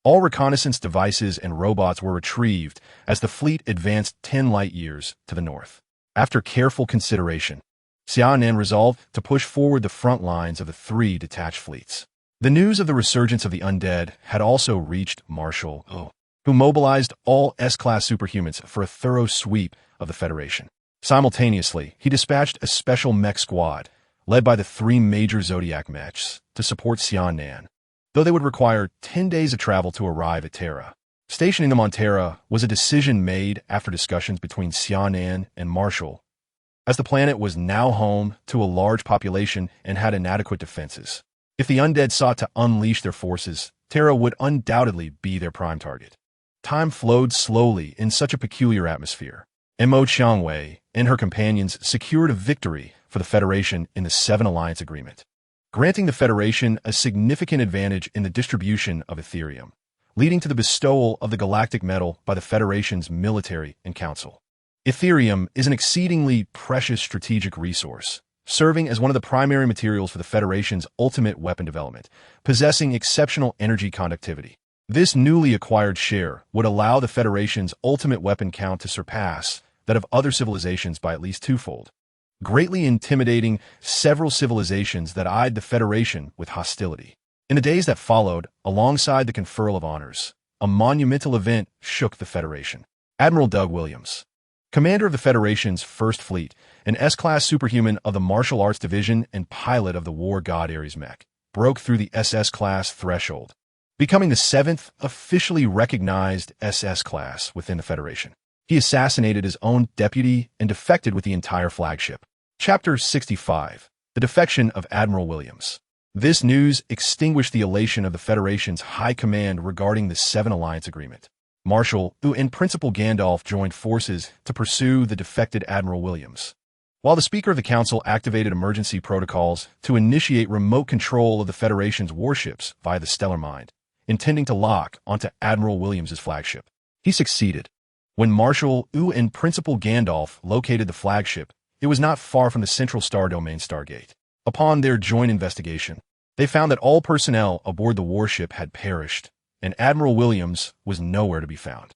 All reconnaissance devices and robots were retrieved as the fleet advanced 10 light-years to the north. After careful consideration, Xia Nan resolved to push forward the front lines of the 3 detached fleets. The news of the resurgence of the undead had also reached Marshal O, who mobilized all S-class superhumans for a thorough sweep of the Federation. Simultaneously, he dispatched a special mech squad, led by the 3 major Zodiac mechs, to support Xia Nan, though they would require 10 days of travel to arrive at Terra. Stationing them on Terra was a decision made after discussions between Xia Nan and Marshal, as the planet was now home to a large population and had inadequate defenses. If the undead sought to unleash their forces, Terra would undoubtedly be their prime target. Time flowed slowly in such a peculiar atmosphere. Mo Qiangwei and her companions secured a victory for the Federation in the 7 Alliance Agreement, granting the Federation a significant advantage in the distribution of Ethereum, leading to the bestowal of the galactic medal by the Federation's military and council. Ethereum is an exceedingly precious strategic resource, serving as one of the primary materials for the Federation's ultimate weapon development, possessing exceptional energy conductivity. This newly acquired share would allow the Federation's ultimate weapon count to surpass that of other civilizations by at least 2-fold, greatly intimidating several civilizations that eyed the Federation with hostility. In the days that followed, alongside the conferral of honors, a monumental event shook the Federation. Admiral Doug Williams, commander of the Federation's First Fleet, an S-class superhuman of the Martial Arts Division and pilot of the War God Ares mech, broke through the SS-class threshold, becoming the 7th officially recognized SS class within the Federation. He assassinated his own deputy and defected with the entire flagship. Chapter 65. The Defection of Admiral Williams. This news extinguished the elation of the Federation's high command regarding the Seven Alliance Agreement. Marshal and Principal Gandalf joined forces to pursue the defected Admiral Williams, while the Speaker of the Council activated emergency protocols to initiate remote control of the Federation's warships via the Stellar Mind, intending to lock onto Admiral Williams's flagship. He succeeded. When Marshal and Principal Gandalf located the flagship, it was not far from the Central Star Domain Stargate. Upon their joint investigation, they found that all personnel aboard the warship had perished, and Admiral Williams was nowhere to be found.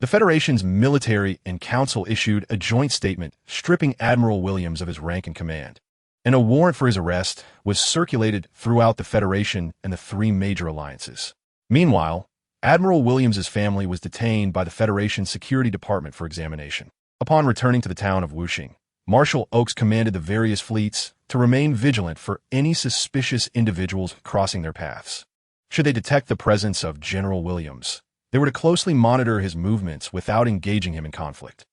The Federation's military and council issued a joint statement stripping Admiral Williams of his rank and command, and a warrant for his arrest was circulated throughout the Federation and the three major alliances. Meanwhile, Admiral Williams's family was detained by the Federation's Security Department for examination. Upon returning to the town of Wuxing, Marshal Oakes commanded the various fleets to remain vigilant for any suspicious individuals crossing their paths. Should they detect the presence of General Williams, they were to closely monitor his movements without engaging him in conflict.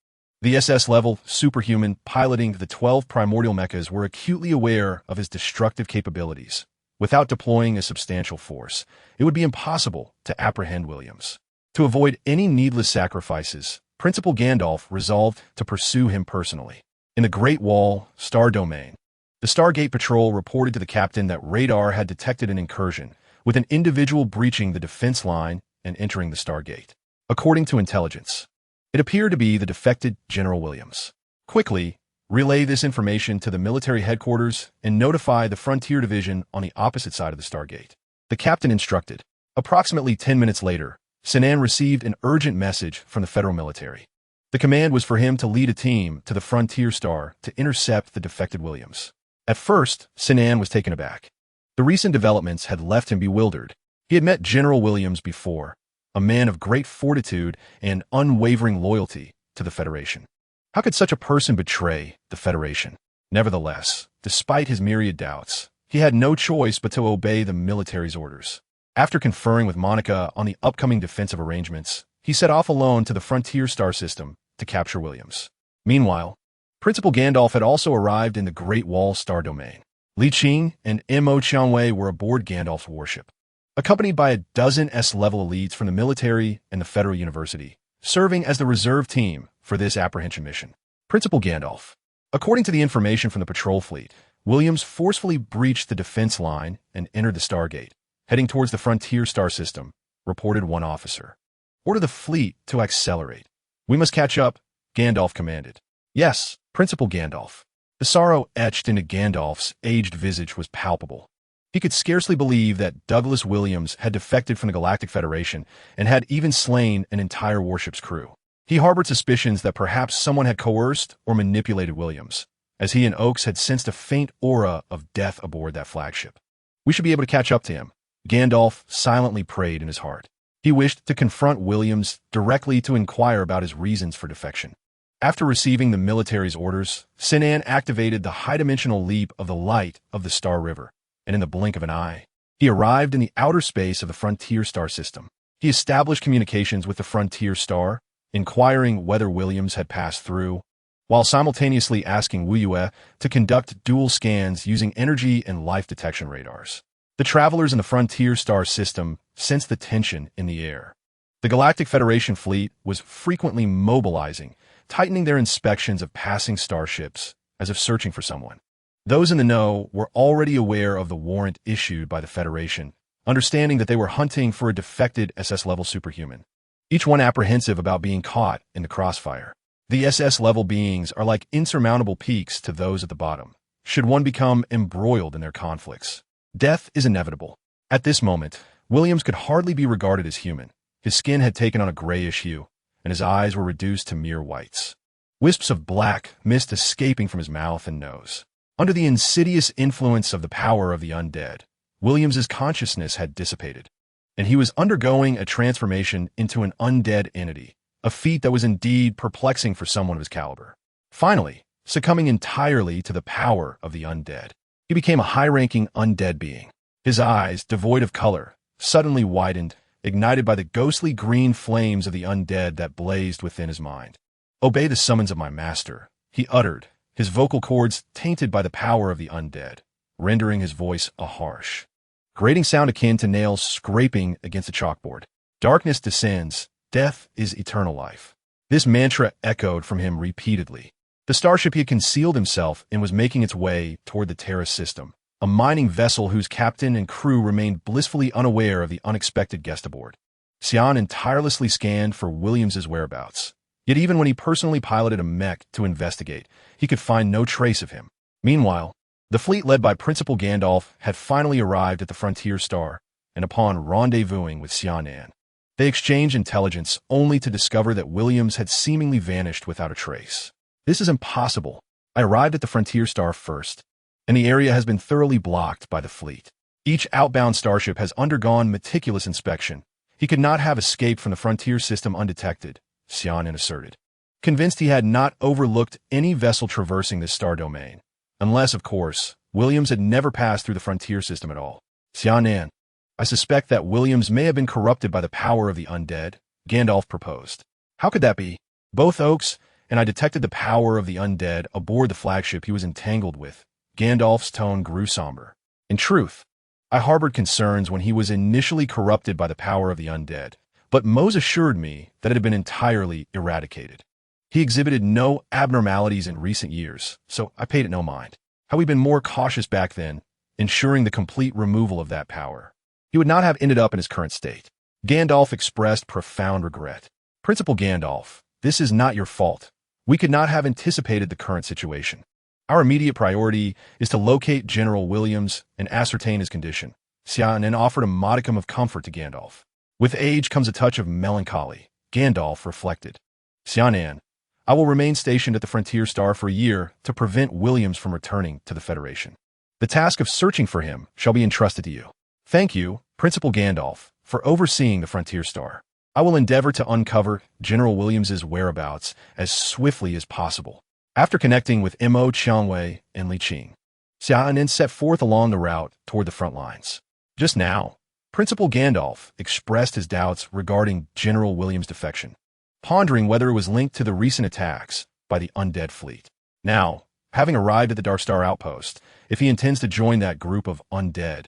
The SS-level superhuman piloting the 12 primordial mechas were acutely aware of his destructive capabilities. Without deploying a substantial force, it would be impossible to apprehend Williams. To avoid any needless sacrifices, Principal Gandalf resolved to pursue him personally. In the Great Wall Star Domain, the Stargate Patrol reported to the captain that radar had detected an incursion, with an individual breaching the defense line and entering the Stargate. According to intelligence, it appeared to be the defected General Williams. Quickly, relay this information to the military headquarters and notify the Frontier Division on the opposite side of the Stargate. The captain instructed. Approximately 10 minutes later, Xia Nan received an urgent message from the federal military. The command was for him to lead a team to the Frontier Star to intercept the defected Williams. At first, Xia Nan was taken aback. The recent developments had left him bewildered. He had met General Williams before, a man of great fortitude and unwavering loyalty to the Federation. How could such a person betray the Federation? Nevertheless, despite his myriad doubts, he had no choice but to obey the military's orders. After conferring with Monica on the upcoming defensive arrangements, he set off alone to the Frontier Star System to capture Williams. Meanwhile, Principal Gandalf had also arrived in the Great Wall Star Domain. Li Qing and Mo Qianwei were aboard Gandalf's warship, accompanied by a dozen S-level elites from the military and the Federal University, serving as the reserve team for this apprehension mission. Principal Gandalf. According to the information from the patrol fleet, Williams forcefully breached the defense line and entered the Stargate, heading towards the Frontier Star System, reported one officer. Order the fleet to accelerate. We must catch up, Gandalf commanded. Yes, Principal Gandalf. The sorrow etched into Gandalf's aged visage was palpable. He could scarcely believe that Douglas Williams had defected from the Galactic Federation and had even slain an entire warship's crew. He harbored suspicions that perhaps someone had coerced or manipulated Williams, as he and Oakes had sensed a faint aura of death aboard that flagship. We should be able to catch up to him, Gandalf silently prayed in his heart. He wished to confront Williams directly to inquire about his reasons for defection. After receiving the military's orders, Xia Nan activated the high-dimensional leap of the light of the Star River, and in the blink of an eye, he arrived in the outer space of the Frontier Star System. He established communications with the Frontier Star, inquiring whether Williams had passed through, while simultaneously asking Wu Yue to conduct dual scans using energy and life detection radars. The travelers in the Frontier Star System sensed the tension in the air. The Galactic Federation fleet was frequently mobilizing, tightening their inspections of passing starships as if searching for someone. Those in the know were already aware of the warrant issued by the Federation, understanding that they were hunting for a defected SS-level superhuman, each one apprehensive about being caught in the crossfire. The SS-level beings are like insurmountable peaks to those at the bottom, should one become embroiled in their conflicts. Death is inevitable. At this moment, Williams could hardly be regarded as human. His skin had taken on a grayish hue, and his eyes were reduced to mere whites. Wisps of black mist escaping from his mouth and nose. Under the insidious influence of the power of the undead, Williams's consciousness had dissipated, and he was undergoing a transformation into an undead entity, a feat that was indeed perplexing for someone of his caliber. Finally, succumbing entirely to the power of the undead, he became a high-ranking undead being. His eyes, devoid of color, suddenly widened, ignited by the ghostly green flames of the undead that blazed within his mind. "Obey the summons of my master," he uttered, his vocal cords tainted by the power of the undead, rendering his voice a harsh, grating sound akin to nails scraping against a chalkboard. Darkness descends, death is eternal life. This mantra echoed from him repeatedly. The starship he had concealed himself in was making its way toward the Terra system, a mining vessel whose captain and crew remained blissfully unaware of the unexpected guest aboard. Xia Nan tirelessly scanned for Williams's whereabouts. Yet even when he personally piloted a mech to investigate, he could find no trace of him. Meanwhile, the fleet led by Principal Gandalf had finally arrived at the Frontier Star, and upon rendezvousing with Xia Nan, they exchanged intelligence only to discover that Williams had seemingly vanished without a trace. "This is impossible. I arrived at the Frontier Star first, and the area has been thoroughly blocked by the fleet. Each outbound starship has undergone meticulous inspection. He could not have escaped from the Frontier system undetected," Xia Nan asserted, convinced he had not overlooked any vessel traversing this star domain. Unless, of course, Williams had never passed through the Frontier system at all. "Xia Nan, I suspect that Williams may have been corrupted by the power of the undead," Gandalf proposed. "How could that be? Both Oaks and I detected the power of the undead aboard the flagship he was entangled with." Gandalf's tone grew somber. "In truth, I harbored concerns when he was initially corrupted by the power of the undead, but Mose assured me that it had been entirely eradicated. He exhibited no abnormalities in recent years, so I paid it no mind. Had we been more cautious back then, ensuring the complete removal of that power, he would not have ended up in his current state." Gandalf expressed profound regret. "Principal Gandalf, this is not your fault. We could not have anticipated the current situation. Our immediate priority is to locate General Williams and ascertain his condition." Xia Nan offered a modicum of comfort to Gandalf. "With age comes a touch of melancholy," Gandalf reflected. "Xia Nan, I will remain stationed at the Frontier Star for a year to prevent Williams from returning to the Federation. The task of searching for him shall be entrusted to you. Thank you, Principal Gandalf, for overseeing the Frontier Star. I will endeavor to uncover General Williams's whereabouts as swiftly as possible." After connecting with Mo Qianwei and Li Qing, Xia Nan set forth along the route toward the front lines. Just now, Principal Gandalf expressed his doubts regarding General Williams' defection, pondering whether it was linked to the recent attacks by the undead fleet. Now, having arrived at the Dark Star outpost, if he intends to join that group of undead,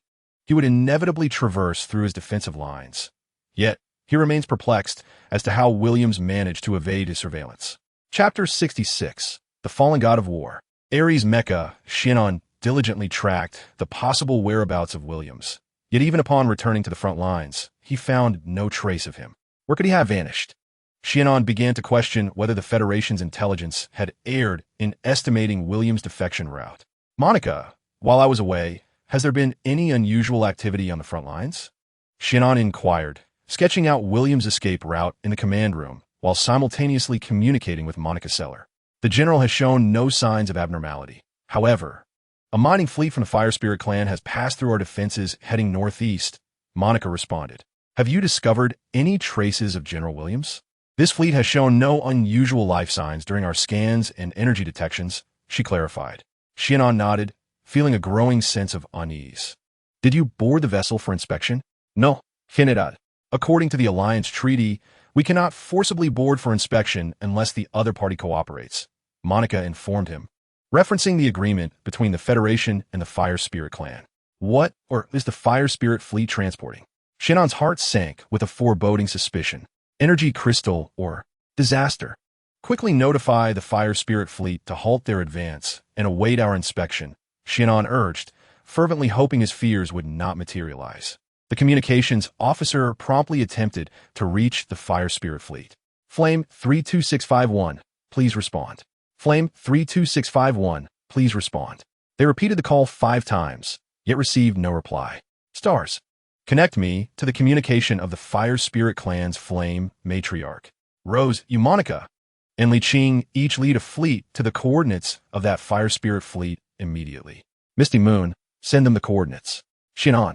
he would inevitably traverse through his defensive lines. Yet, he remains perplexed as to how Williams managed to evade his surveillance. Chapter 66. The Fallen God of War. Ares' Mecha, Xia Nan, diligently tracked the possible whereabouts of Williams. Yet even upon returning to the front lines, he found no trace of him. Where could he have vanished? Xia Nan began to question whether the Federation's intelligence had erred in estimating Williams' defection route. "Monica, while I was away, has there been any unusual activity on the front lines?" Xia Nan inquired, sketching out Williams' escape route in the command room while simultaneously communicating with Monica Seller. "The general has shown no signs of abnormality. However, a mining fleet from the Fire Spirit clan has passed through our defenses heading northeast," Monica responded. "Have you discovered any traces of General Williams?" "This fleet has shown no unusual life signs during our scans and energy detections," she clarified. Xia Nan nodded, feeling a growing sense of unease. "Did you board the vessel for inspection?" "No, General. According to the Alliance Treaty, we cannot forcibly board for inspection unless the other party cooperates," Monica informed him, referencing the agreement between the Federation and the Fire Spirit clan. "What, or is the Fire Spirit fleet transporting?" Xia Nan's heart sank with a foreboding suspicion. "Energy crystal or disaster. Quickly notify the Fire Spirit fleet to halt their advance and await our inspection," Xia Nan urged, fervently hoping his fears would not materialize. The communications officer promptly attempted to reach the Fire Spirit fleet. "Flame 32651, please respond. Flame 32651, please respond." They repeated the call 5 times, yet received no reply. "Stars. Connect me to the communication of the Fire Spirit clan's Flame Matriarch. Rose, you Monica, and Li Qing each lead a fleet to the coordinates of that Fire Spirit fleet immediately. Misty Moon, send them the coordinates." "Xia Nan,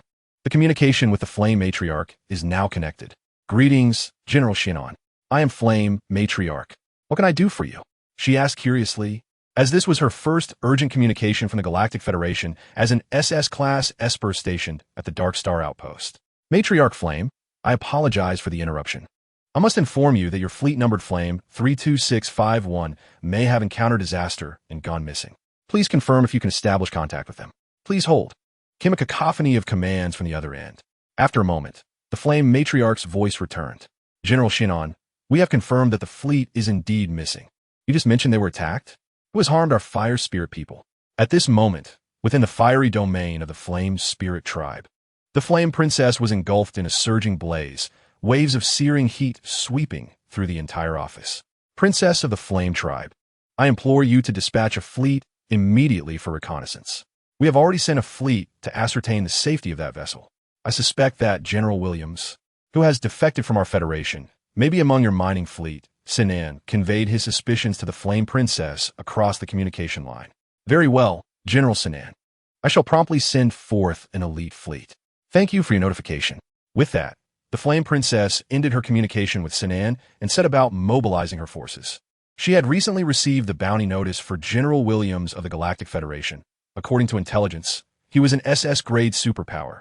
The communication with the Flame Matriarch is now connected. Greetings, General Xia Nan. I am Flame Matriarch. What can I do for you? She asked curiously, as this was her first urgent communication from the Galactic Federation as an SS-class Esper stationed at the Dark Star Outpost. Matriarch Flame, I apologize for the interruption. I must inform you that your fleet-numbered Flame 32651 may have encountered disaster and gone missing. Please confirm if you can establish contact with them. Please hold. Came a cacophony of commands from the other end. After a moment, the Flame Matriarch's voice returned. General Xia Nan, we have confirmed that the fleet is indeed missing. You just mentioned they were attacked? Who has harmed our fire spirit people? At this moment, within the fiery domain of the Flame Spirit Tribe, the Flame Princess was engulfed in a surging blaze, waves of searing heat sweeping through the entire office. Princess of the Flame Tribe, I implore you to dispatch a fleet immediately for reconnaissance. We have already sent a fleet to ascertain the safety of that vessel. I suspect that General Williams, who has defected from our Federation, may be among your mining fleet. Xia Nan conveyed his suspicions to the Flame Princess across the communication line. Very well, General Xia Nan. I shall promptly send forth an elite fleet. Thank you for your notification. With that, the Flame Princess ended her communication with Xia Nan and set about mobilizing her forces. She had recently received the bounty notice for General Williams of the Galactic Federation. According to intelligence, he was an SS-grade superpower,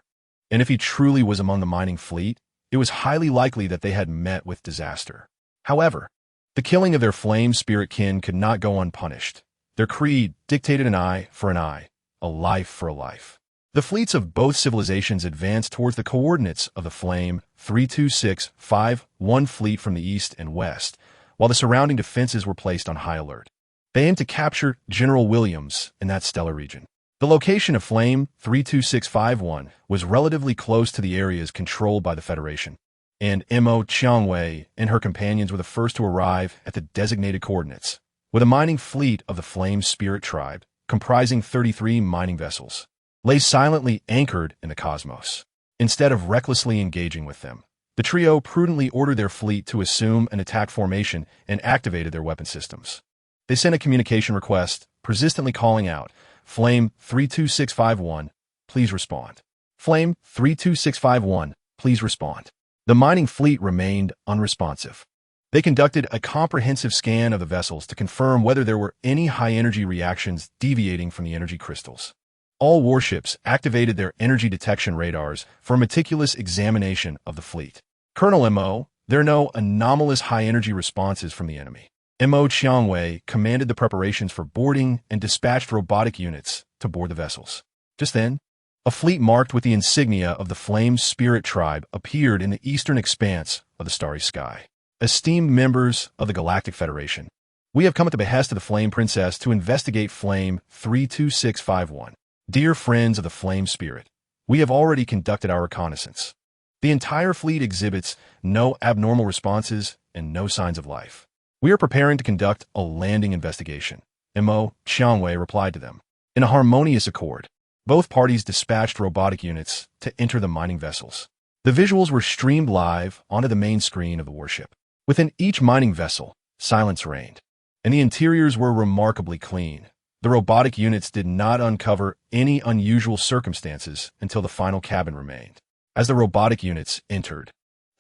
and if he truly was among the mining fleet, it was highly likely that they had met with disaster. However, the killing of their flame spirit kin could not go unpunished. Their creed dictated an eye for an eye, a life for a life. The fleets of both civilizations advanced towards the coordinates of the Flame 32651 fleet from the east and west, while the surrounding defenses were placed on high alert. They aimed to capture General Williams in that stellar region. The location of Flame 32651 was relatively close to the areas controlled by the Federation, and Mo Qiangwei and her companions were the first to arrive at the designated coordinates, with a mining fleet of the Flame Spirit Tribe, comprising 33 mining vessels, lay silently anchored in the cosmos. Instead of recklessly engaging with them, the trio prudently ordered their fleet to assume an attack formation and activated their weapon systems. They sent a communication request, persistently calling out, Flame 32651, please respond. Flame 32651, please respond. The mining fleet remained unresponsive. They conducted a comprehensive scan of the vessels to confirm whether there were any high-energy reactions deviating from the energy crystals. All warships activated their energy detection radars for a meticulous examination of the fleet. Colonel Mo, there are no anomalous high-energy responses from the enemy. Mo Qiangwei commanded the preparations for boarding and dispatched robotic units to board the vessels. Just then, a fleet marked with the insignia of the Flame Spirit Tribe appeared in the eastern expanse of the starry sky. Esteemed members of the Galactic Federation, we have come at the behest of the Flame Princess to investigate Flame 32651. Dear friends of the Flame Spirit, we have already conducted our reconnaissance. The entire fleet exhibits no abnormal responses and no signs of life. We are preparing to conduct a landing investigation. Mo Qiangwei replied to them. In a harmonious accord, both parties dispatched robotic units to enter the mining vessels. The visuals were streamed live onto the main screen of the warship. Within each mining vessel, silence reigned, and the interiors were remarkably clean. The robotic units did not uncover any unusual circumstances until the final cabin remained. As the robotic units entered,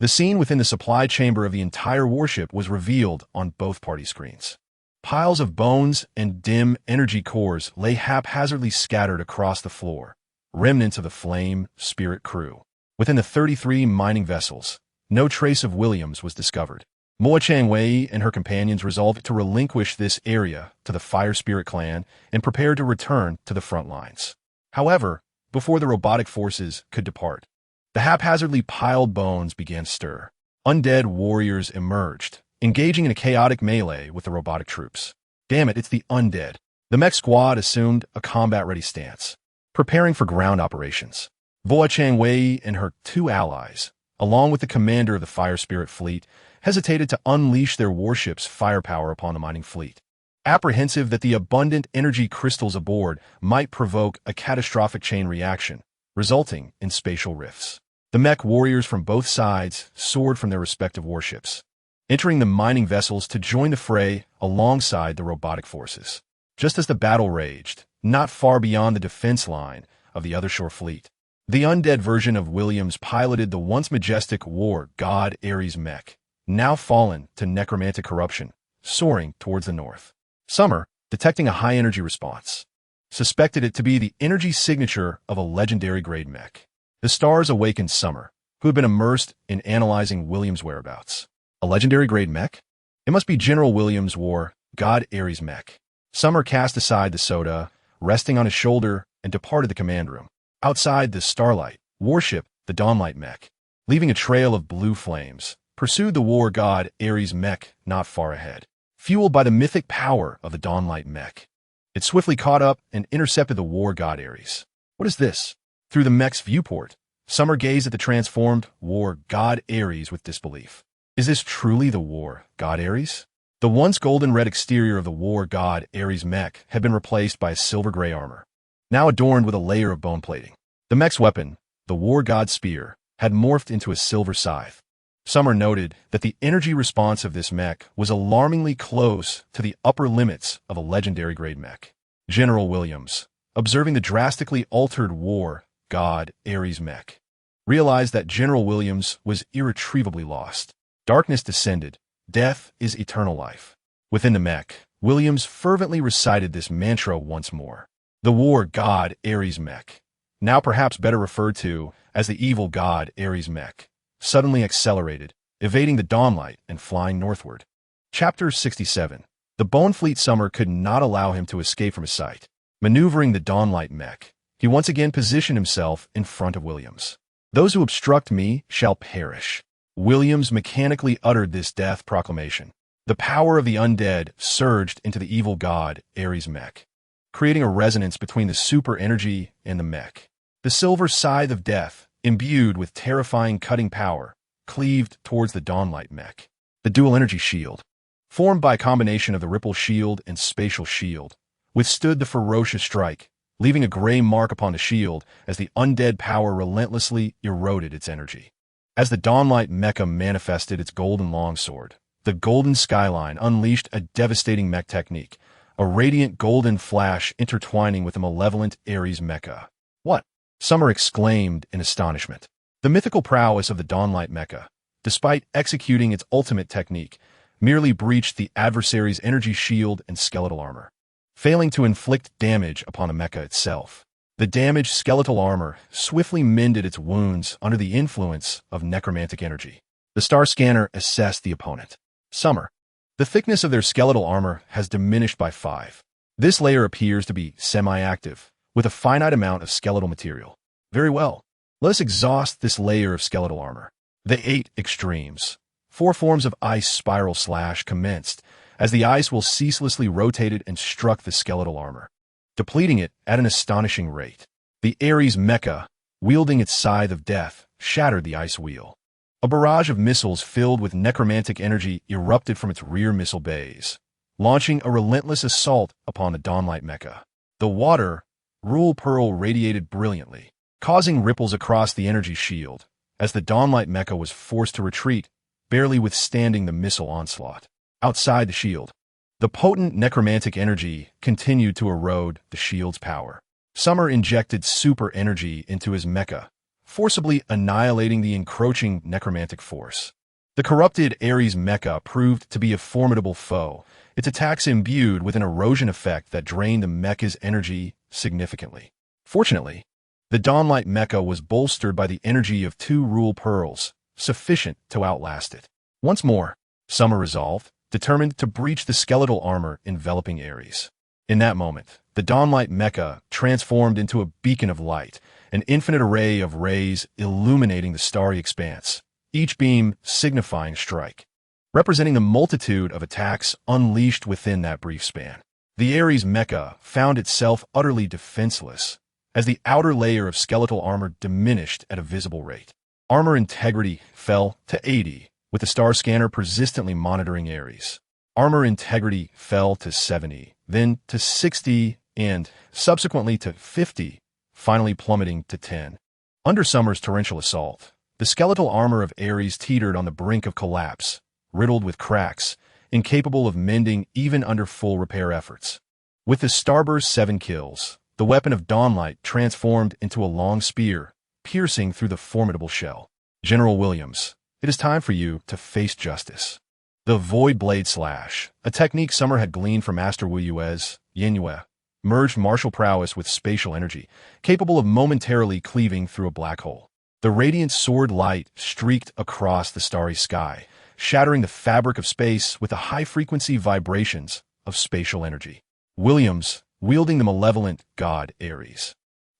the scene within the supply chamber of the entire warship was revealed on both party screens. Piles of bones and dim energy cores lay haphazardly scattered across the floor, remnants of the Flame Spirit crew. Within the 33 mining vessels, no trace of Williams was discovered. Mo Qiangwei and her companions resolved to relinquish this area to the Fire Spirit clan and prepared to return to the front lines. However, before the robotic forces could depart, the haphazardly piled bones began to stir. Undead warriors emerged, engaging in a chaotic melee with the robotic troops. Damn it, it's the undead. The mech squad assumed a combat-ready stance, preparing for ground operations. Mo Qiangwei and her two allies, along with the commander of the Fire Spirit fleet, hesitated to unleash their warship's firepower upon the mining fleet, apprehensive that the abundant energy crystals aboard might provoke a catastrophic chain reaction, resulting in spatial rifts. The mech warriors from both sides soared from their respective warships, entering the mining vessels to join the fray alongside the robotic forces. Just as the battle raged, not far beyond the defense line of the other shore fleet, The undead version of Williams piloted the once majestic war god Ares mech, now fallen to necromantic corruption, soaring towards the north. Summer, detecting a high-energy response, suspected it to be the energy signature of a legendary grade mech. The stars awakened Summer, who had been immersed in analyzing Williams' whereabouts. A legendary grade mech? It must be General Williams' war god Ares mech. Summer cast aside the soda, resting on his shoulder, and departed the command room. Outside, the Starlight warship, the Dawnlight mech, leaving a trail of blue flames, pursued the war god Ares mech not far ahead. Fueled by the mythic power of the Dawnlight mech, it swiftly caught up and intercepted the war god Ares. What is this? Through the mech's viewport, Summer gazed at the transformed war god Ares with disbelief. Is this truly the war god Ares? The once golden-red exterior of the war god Ares mech had been replaced by a silver-gray armor, now adorned with a layer of bone plating. The mech's weapon, the war god spear, had morphed into a silver scythe. Summer noted that the energy response of this mech was alarmingly close to the upper limits of a legendary grade mech. General Williams, observing the drastically altered war god Ares mech, realized that General Williams was irretrievably lost. Darkness descended. Death is eternal life. Within the mech, Williams fervently recited this mantra once more. The war god Ares mech, now perhaps better referred to as the evil god Ares mech, suddenly accelerated, evading the Dawnlight and flying northward. Chapter 67. The Bonefleet Summer could not allow him to escape from his sight. Maneuvering the Dawnlight mech, he once again positioned himself in front of Williams. Those who obstruct me shall perish. Williams mechanically uttered this death proclamation. The power of the undead surged into the evil god Ares mech, creating a resonance between the super energy and the mech. The silver scythe of death, imbued with terrifying cutting power, cleaved towards the Dawnlight mech. The dual energy shield, formed by a combination of the ripple shield and spatial shield, withstood the ferocious strike, leaving a gray mark upon the shield as the undead power relentlessly eroded its energy. As the Dawnlight mecha manifested its golden longsword, the golden skyline unleashed a devastating mech technique, a radiant golden flash intertwining with the malevolent Ares mecha. What? Summer exclaimed in astonishment. The mythical prowess of the Dawnlight mecha, despite executing its ultimate technique, merely breached the adversary's energy shield and skeletal armor, failing to inflict damage upon the mecha itself. The damaged skeletal armor swiftly mended its wounds under the influence of necromantic energy. The star scanner assessed the opponent. Summer. The thickness of their skeletal armor has diminished by 5. This layer appears to be semi-active, with a finite amount of skeletal material. Very well. Let us exhaust this layer of skeletal armor. The 8 extremes. 4 forms of ice spiral slash commenced, as the ice will ceaselessly rotated and struck the skeletal armor, depleting it at an astonishing rate. The Ares mecha, wielding its scythe of death, shattered the ice wheel. A barrage of missiles filled with necromantic energy erupted from its rear missile bays, launching a relentless assault upon the Dawnlight mecha. The water, Rule Pearl, radiated brilliantly, causing ripples across the energy shield, as the Dawnlight mecha was forced to retreat, barely withstanding the missile onslaught. Outside the shield, the potent necromantic energy continued to erode the shield's power. Summer injected super energy into his mecha, forcibly annihilating the encroaching necromantic force. The corrupted Ares mecha proved to be a formidable foe, its attacks imbued with an erosion effect that drained the mecha's energy significantly. Fortunately, the Dawnlight mecha was bolstered by the energy of 2 Rule Pearls, sufficient to outlast it. Once more, Summer resolved, determined to breach the skeletal armor enveloping Ares. In that moment, the Dawnlight mecha transformed into a beacon of light, an infinite array of rays illuminating the starry expanse, each beam signifying strike, representing the multitude of attacks unleashed within that brief span. The Ares mecha found itself utterly defenseless, as the outer layer of skeletal armor diminished at a visible rate. Armor integrity fell to 80, with the star scanner persistently monitoring Ares. Armor integrity fell to 70, then to 60, and subsequently to 50, finally plummeting to 10. Under Summer's torrential assault, the skeletal armor of Ares teetered on the brink of collapse, riddled with cracks, incapable of mending even under full repair efforts. With the Starburst 7 kills, the weapon of Dawnlight transformed into a long spear, piercing through the formidable shell. General Williams, it is time for you to face justice. The Void Blade Slash, a technique Summer had gleaned from Master Wu Yue's Yinyue, merged martial prowess with spatial energy, capable of momentarily cleaving through a black hole. The radiant sword light streaked across the starry sky, shattering the fabric of space with the high-frequency vibrations of spatial energy. Williams, wielding the malevolent god Ares,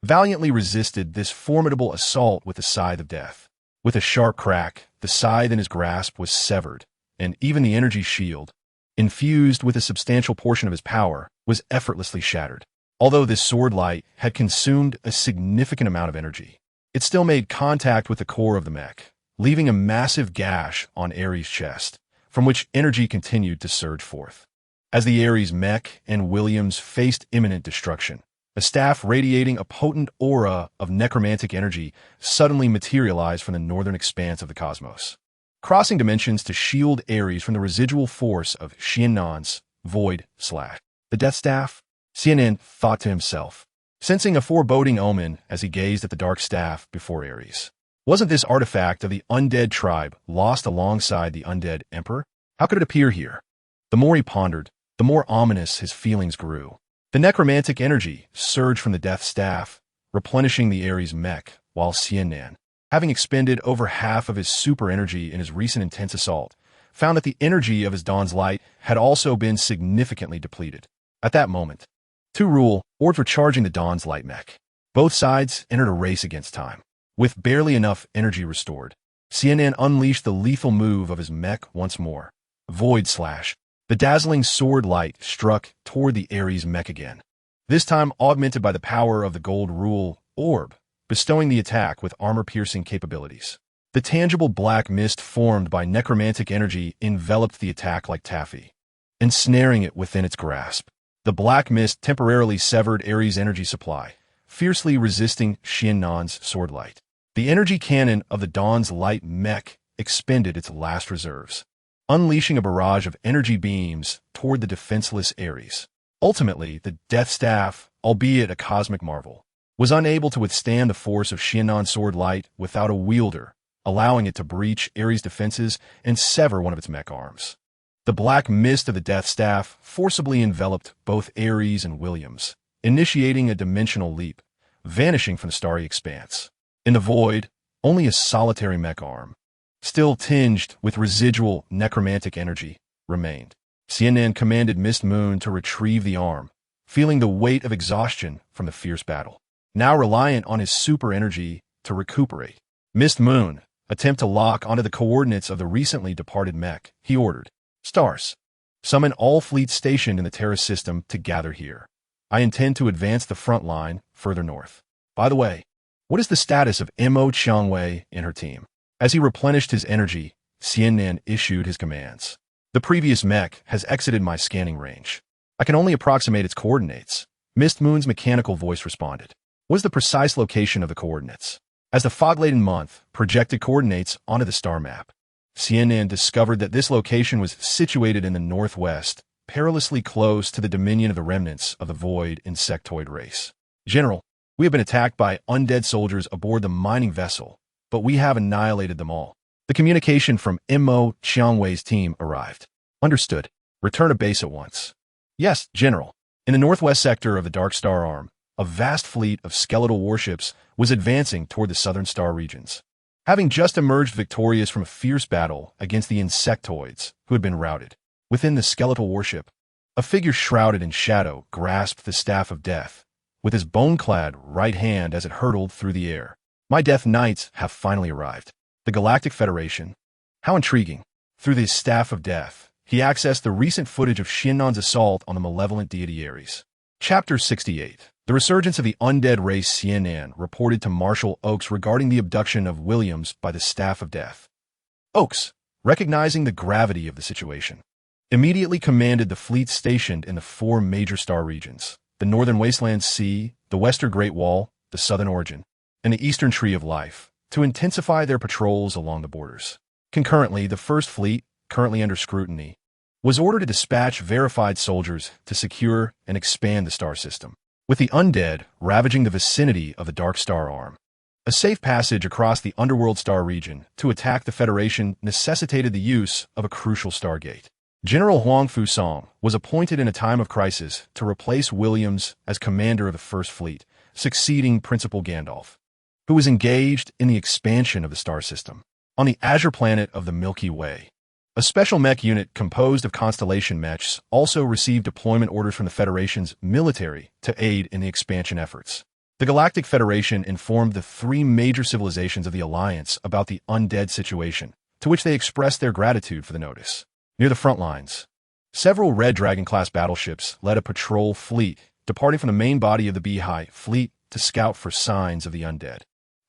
valiantly resisted this formidable assault with the scythe of death. With a sharp crack, the scythe in his grasp was severed, and even the energy shield, infused with a substantial portion of his power, was effortlessly shattered. Although this sword light had consumed a significant amount of energy, it still made contact with the core of the mech, leaving a massive gash on Ares' chest, from which energy continued to surge forth. As the Ares mech and Williams faced imminent destruction, a staff radiating a potent aura of necromantic energy suddenly materialized from the northern expanse of the cosmos, crossing dimensions to shield Ares from the residual force of Xia Nan's Void Slash. The Death Staff? Xia Nan thought to himself, sensing a foreboding omen as he gazed at the dark staff before Ares. Wasn't this artifact of the undead tribe lost alongside the undead emperor? How could it appear here? The more he pondered, the more ominous his feelings grew. The necromantic energy surged from the Death Staff, replenishing the Ares mech, while Xia Nan, having expended over half of his super energy in his recent intense assault, found that the energy of his Dawn's Light had also been significantly depleted. At that moment, two rule orders were charging the Dawn's Light mech. Both sides entered a race against time. With barely enough energy restored, Xia Nan unleashed the lethal move of his mech once more. Void Slash. The dazzling sword light struck toward the Ares mech again, this time augmented by the power of the gold rule orb, bestowing the attack with armor-piercing capabilities. The tangible black mist formed by necromantic energy enveloped the attack like taffy, ensnaring it within its grasp. The black mist temporarily severed Ares' energy supply, fiercely resisting Xia Nan's sword light. The energy cannon of the Dawn's Light mech expended its last reserves, unleashing a barrage of energy beams toward the defenseless Ares. Ultimately, the Death Staff, albeit a cosmic marvel, was unable to withstand the force of Xia Nan's sword light without a wielder, allowing it to breach Ares' defenses and sever one of its mech arms. The black mist of the Death Staff forcibly enveloped both Ares and Williams, initiating a dimensional leap, vanishing from the starry expanse. In the void, only a solitary mech arm, still tinged with residual necromantic energy, remained. Xia Nan commanded Mist Moon to retrieve the arm, feeling the weight of exhaustion from the fierce battle. Now reliant on his super energy to recuperate, Mist Moon attempt to lock onto the coordinates of the recently departed mech. He ordered, "Stars, summon all fleets stationed in the Terra system to gather here. I intend to advance the front line further north. By the way, what is the status of Mo Qiangwei and her team?" As he replenished his energy, Xia Nan issued his commands. "The previous mech has exited my scanning range. I can only approximate its coordinates." Mist Moon's mechanical voice responded. "What is the precise location of the coordinates?" As the fog-laden month projected coordinates onto the star map, Xia Nan discovered that this location was situated in the northwest, perilously close to the dominion of the remnants of the void insectoid race. "General, we have been attacked by undead soldiers aboard the mining vessel, but we have annihilated them all." The communication from Mo Qiangwei's team arrived. "Understood. Return to base at once." "Yes, General." In the northwest sector of the Dark Star Arm, a vast fleet of skeletal warships was advancing toward the southern star regions. Having just emerged victorious from a fierce battle against the insectoids who had been routed, within the skeletal warship, a figure shrouded in shadow grasped the staff of death, with his bone-clad right hand as it hurtled through the air. "My Death Knights have finally arrived. The Galactic Federation." How intriguing. Through the Staff of Death, he accessed the recent footage of Xia Nan's assault on the malevolent deity Ares. Chapter 68. The resurgence of the undead race. Xia Nan reported to Marshal Oakes regarding the abduction of Williams by the Staff of Death. Oakes, recognizing the gravity of the situation, immediately commanded the fleet stationed in the four major star regions: the Northern Wasteland Sea, the Western Great Wall, the Southern Origin, and the Eastern Tree of Life, to intensify their patrols along the borders. Concurrently, the First Fleet, currently under scrutiny, was ordered to dispatch verified soldiers to secure and expand the star system. With the undead ravaging the vicinity of the Dark Star Arm, A safe passage across the underworld star region to attack the Federation necessitated the use of a crucial stargate. General Huang Fusong was appointed in a time of crisis to replace Williams as commander of the First Fleet, succeeding Principal Gandalf, who was engaged in the expansion of the star system. On the azure planet of the Milky Way, a special mech unit composed of constellation mechs also received deployment orders from the Federation's military to aid in the expansion efforts. The Galactic Federation informed the three major civilizations of the Alliance about the undead situation, to which they expressed their gratitude for the notice. Near the front lines, several Red Dragon-class battleships led a patrol fleet, departing from the main body of the Beehive fleet to scout for signs of the undead.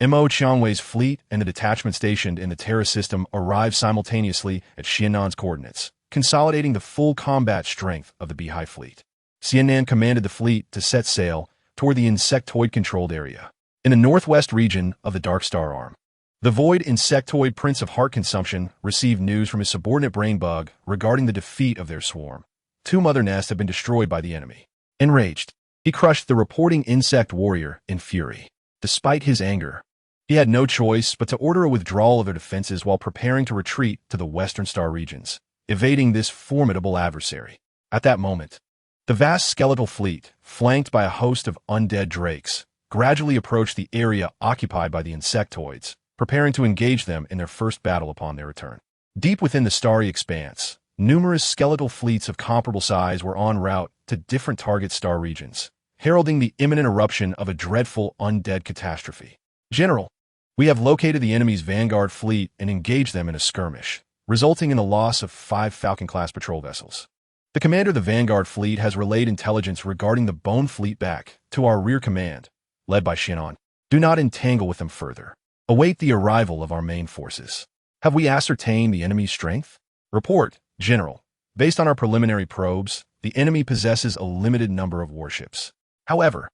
Mo Qiangwei's fleet and the detachment stationed in the Terra system arrived simultaneously at Xia Nan's coordinates, consolidating the full combat strength of the Beehive fleet. Xia Nan commanded the fleet to set sail toward the insectoid-controlled area. In the northwest region of the Dark Star Arm, the void insectoid Prince of Heart Consumption received news from his subordinate Brainbug regarding the defeat of their swarm. 2 mother nests had been destroyed by the enemy. Enraged, he crushed the reporting insect warrior in fury. Despite his anger, he had no choice but to order a withdrawal of their defenses while preparing to retreat to the Western Star regions, evading this formidable adversary. At that moment, the vast skeletal fleet, flanked by a host of undead drakes, gradually approached the area occupied by the insectoids, preparing to engage them in their first battle upon their return. Deep within the starry expanse, numerous skeletal fleets of comparable size were en route to different target star regions, heralding the imminent eruption of a dreadful undead catastrophe. General, we have located the enemy's Vanguard fleet and engaged them in a skirmish, resulting in the loss of 5 Falcon-class patrol vessels. The commander of the Vanguard fleet has relayed intelligence regarding the Bone Fleet back to our rear command, led by Xia Nan. Do not entangle with them further. Await the arrival of our main forces. Have we ascertained the enemy's strength? Report, General. Based on our preliminary probes, the enemy possesses a limited number of warships. However,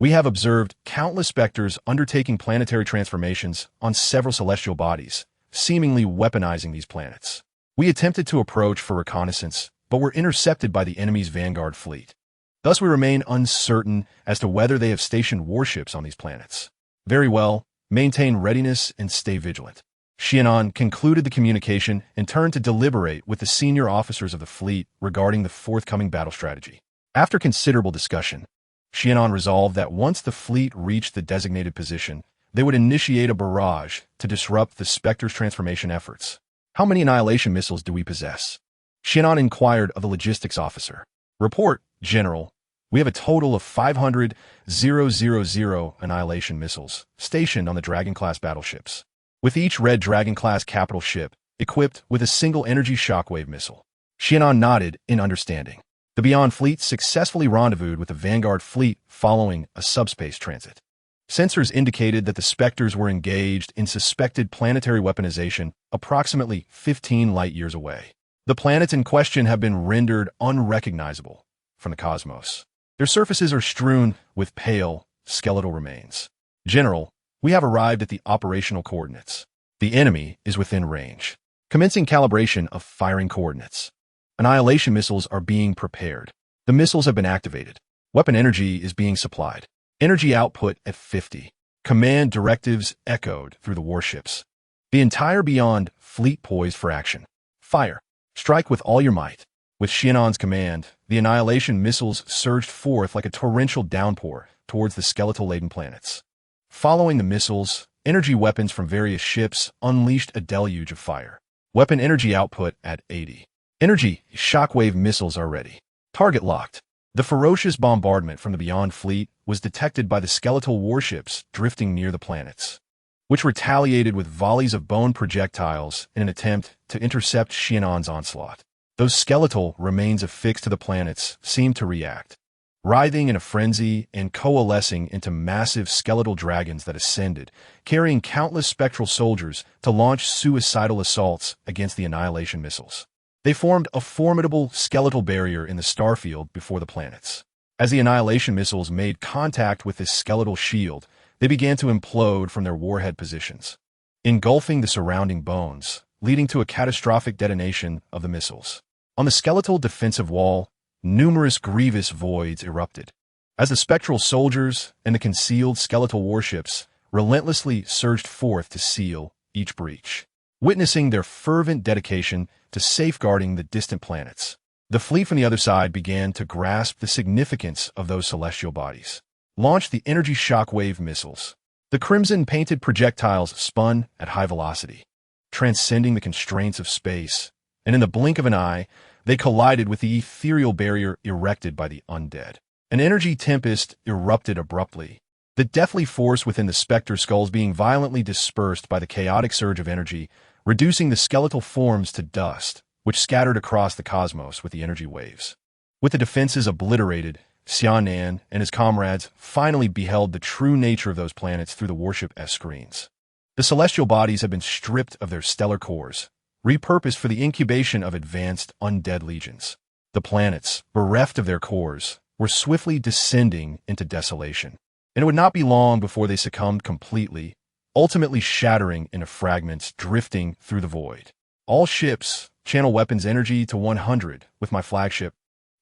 we have observed countless specters undertaking planetary transformations on several celestial bodies, seemingly weaponizing these planets. We attempted to approach for reconnaissance, but were intercepted by the enemy's Vanguard fleet. Thus we remain uncertain as to whether they have stationed warships on these planets. Very well. Maintain readiness and stay vigilant. Xia Nan concluded the communication and turned to deliberate with the senior officers of the fleet regarding the forthcoming battle strategy. After considerable discussion, Xia Nan resolved that once the fleet reached the designated position, they would initiate a barrage to disrupt the Spectre's transformation efforts. How many annihilation missiles do we possess? Xia Nan inquired of the logistics officer. Report, General. We have a total of 500 annihilation missiles stationed on the Dragon-class battleships, with each Red Dragon-class capital ship equipped with a single energy shockwave missile. Xia Nan nodded in understanding. The Beyond fleet successfully rendezvoused with the Vanguard fleet following a subspace transit. Sensors indicated that the Spectres were engaged in suspected planetary weaponization approximately 15 light-years away. The planets in question have been rendered unrecognizable from the cosmos. Their surfaces are strewn with pale, skeletal remains. General, we have arrived at the operational coordinates. The enemy is within range. Commencing calibration of firing coordinates. Annihilation missiles are being prepared. The missiles have been activated. Weapon energy is being supplied. Energy output at 50. Command directives echoed through the warships. The entire Beyond fleet poised for action. Fire. Strike with all your might. With Xia Nan's command, the annihilation missiles surged forth like a torrential downpour towards the skeletal-laden planets. Following the missiles, energy weapons from various ships unleashed a deluge of fire. Weapon energy output at 80. Energy shockwave missiles are ready. Target locked. The ferocious bombardment from the Beyond fleet was detected by the skeletal warships drifting near the planets, which retaliated with volleys of bone projectiles in an attempt to intercept Xia Nan's onslaught. Those skeletal remains affixed to the planets seemed to react, writhing in a frenzy and coalescing into massive skeletal dragons that ascended, carrying countless spectral soldiers to launch suicidal assaults against the annihilation missiles. They formed a formidable skeletal barrier in the starfield before the planets. As the annihilation missiles made contact with this skeletal shield, they began to implode from their warhead positions, engulfing the surrounding bones, leading to a catastrophic detonation of the missiles. On the skeletal defensive wall, numerous grievous voids erupted, as the spectral soldiers and the concealed skeletal warships relentlessly surged forth to seal each breach, witnessing their fervent dedication to safeguarding the distant planets. The fleet from the other side began to grasp the significance of those celestial bodies, launched the energy shockwave missiles. The crimson-painted projectiles spun at high velocity, transcending the constraints of space, and in the blink of an eye, they collided with the ethereal barrier erected by the undead. An energy tempest erupted abruptly, the deathly force within the specter skulls being violently dispersed by the chaotic surge of energy, reducing the skeletal forms to dust, which scattered across the cosmos with the energy waves. With the defenses obliterated, Xia Nan and his comrades finally beheld the true nature of those planets through the warship S-screens. The celestial bodies had been stripped of their stellar cores, repurposed for the incubation of advanced undead legions. The planets, bereft of their cores, were swiftly descending into desolation, and it would not be long before they succumbed completely, ultimately shattering into fragments drifting through the void. All ships, channel weapons energy to 100 with my flagship,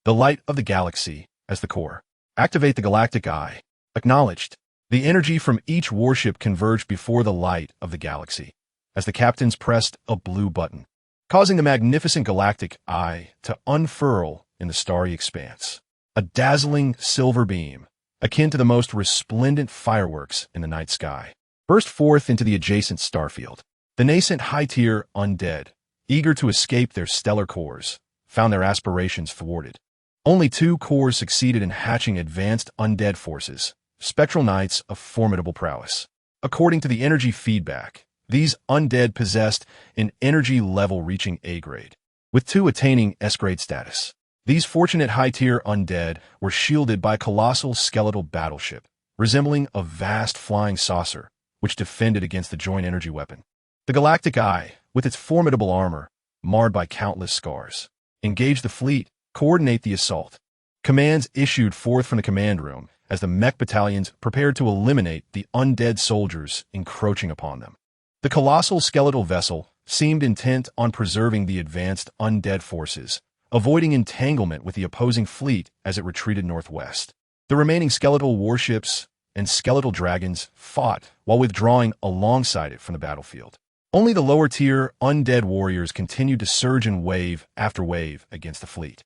the light of the galaxy, as the core. Activate the galactic eye. Acknowledged. The energy from each warship converged before the light of the galaxy, as the captains pressed a blue button, causing the magnificent galactic eye to unfurl in the starry expanse. A dazzling silver beam, akin to the most resplendent fireworks in the night sky, burst forth into the adjacent starfield. The nascent high-tier undead, eager to escape their stellar cores, found their aspirations thwarted. Only 2 cores succeeded in hatching advanced undead forces, spectral knights of formidable prowess. According to the energy feedback, these undead possessed an energy level reaching A-grade, with 2 attaining S-grade status. These fortunate high-tier undead were shielded by a colossal skeletal battleship, resembling a vast flying saucer, which defended against the joint energy weapon. The galactic eye, with its formidable armor, marred by countless scars, engaged the fleet, coordinate the assault. Commands issued forth from the command room as the mech battalions prepared to eliminate the undead soldiers encroaching upon them. The colossal skeletal vessel seemed intent on preserving the advanced undead forces, avoiding entanglement with the opposing fleet as it retreated northwest. The remaining skeletal warships and skeletal dragons fought while withdrawing alongside it from the battlefield. Only the lower-tier undead warriors continued to surge in wave after wave against the fleet.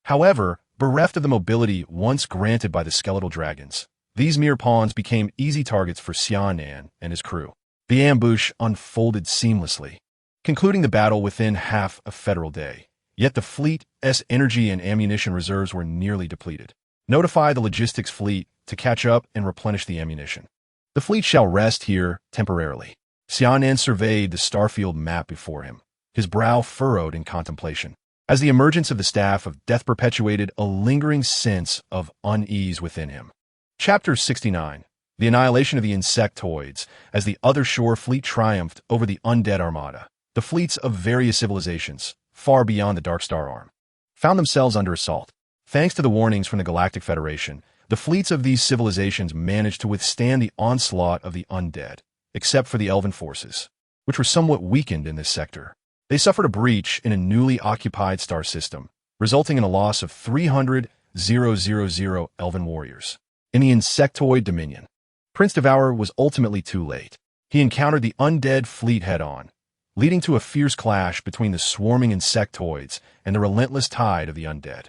However, bereft of the mobility once granted by the skeletal dragons, these mere pawns became easy targets for Xia Nan and his crew. The ambush unfolded seamlessly, concluding the battle within half a federal day. Yet the fleet's energy and ammunition reserves were nearly depleted. Notify the logistics fleet to catch up and replenish the ammunition. The fleet shall rest here temporarily. Xia Nan surveyed the starfield map before him, his brow furrowed in contemplation, as the emergence of the staff of death perpetuated a lingering sense of unease within him. Chapter 69. The annihilation of the insectoids. As the other shore fleet triumphed over the undead armada, the fleets of various civilizations, far beyond the Dark Star Arm, found themselves under assault. Thanks to the warnings from the Galactic Federation, the fleets of these civilizations managed to withstand the onslaught of the undead, except for the elven forces, which were somewhat weakened in this sector. They suffered a breach in a newly occupied star system, resulting in a loss of 300,000 elven warriors. In the insectoid dominion, Prince Devourer was ultimately too late. He encountered the undead fleet head-on, leading to a fierce clash between the swarming insectoids and the relentless tide of the undead.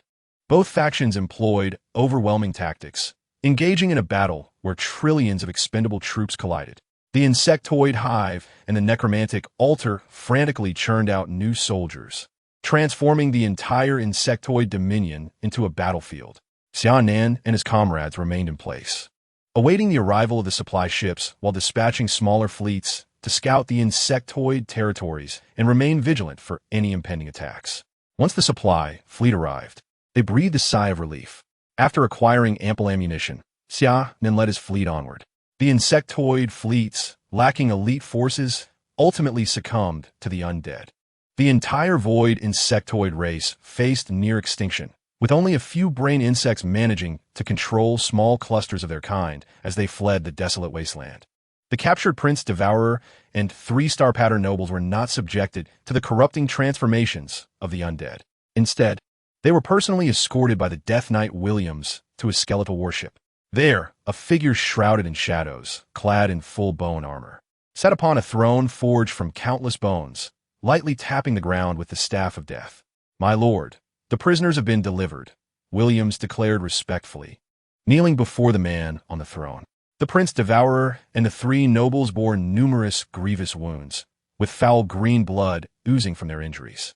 Both factions employed overwhelming tactics, engaging in a battle where trillions of expendable troops collided. The insectoid hive and the necromantic altar frantically churned out new soldiers, transforming the entire insectoid dominion into a battlefield. Xia Nan and his comrades remained in place, awaiting the arrival of the supply ships while dispatching smaller fleets to scout the insectoid territories and remain vigilant for any impending attacks. Once the supply fleet arrived, they breathed a sigh of relief. After acquiring ample ammunition, Xia Nan led his fleet onward. The insectoid fleets, lacking elite forces, ultimately succumbed to the undead. The entire void insectoid race faced near extinction, with only a few brain insects managing to control small clusters of their kind as they fled the desolate wasteland. The captured Prince Devourer and 3-star pattern nobles were not subjected to the corrupting transformations of the undead. Instead, they were personally escorted by the Death Knight Williams to his skeletal warship. There, a figure shrouded in shadows, clad in full bone armor, sat upon a throne forged from countless bones, lightly tapping the ground with the staff of death. "My lord, the prisoners have been delivered," Williams declared respectfully, kneeling before the man on the throne. The Prince Devourer and the three nobles bore numerous grievous wounds, with foul green blood oozing from their injuries.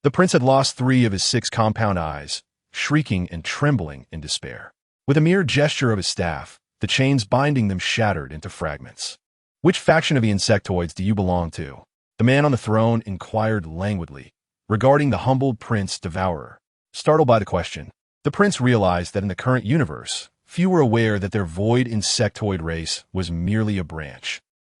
The prince had lost 3 of his 6 compound eyes, shrieking and trembling in despair. With a mere gesture of his staff, the chains binding them shattered into fragments. "Which faction of the insectoids do you belong to?" the man on the throne inquired languidly, regarding the humbled Prince Devourer. Startled by the question, the prince realized that in the current universe, few were aware that their void insectoid race was merely a branch.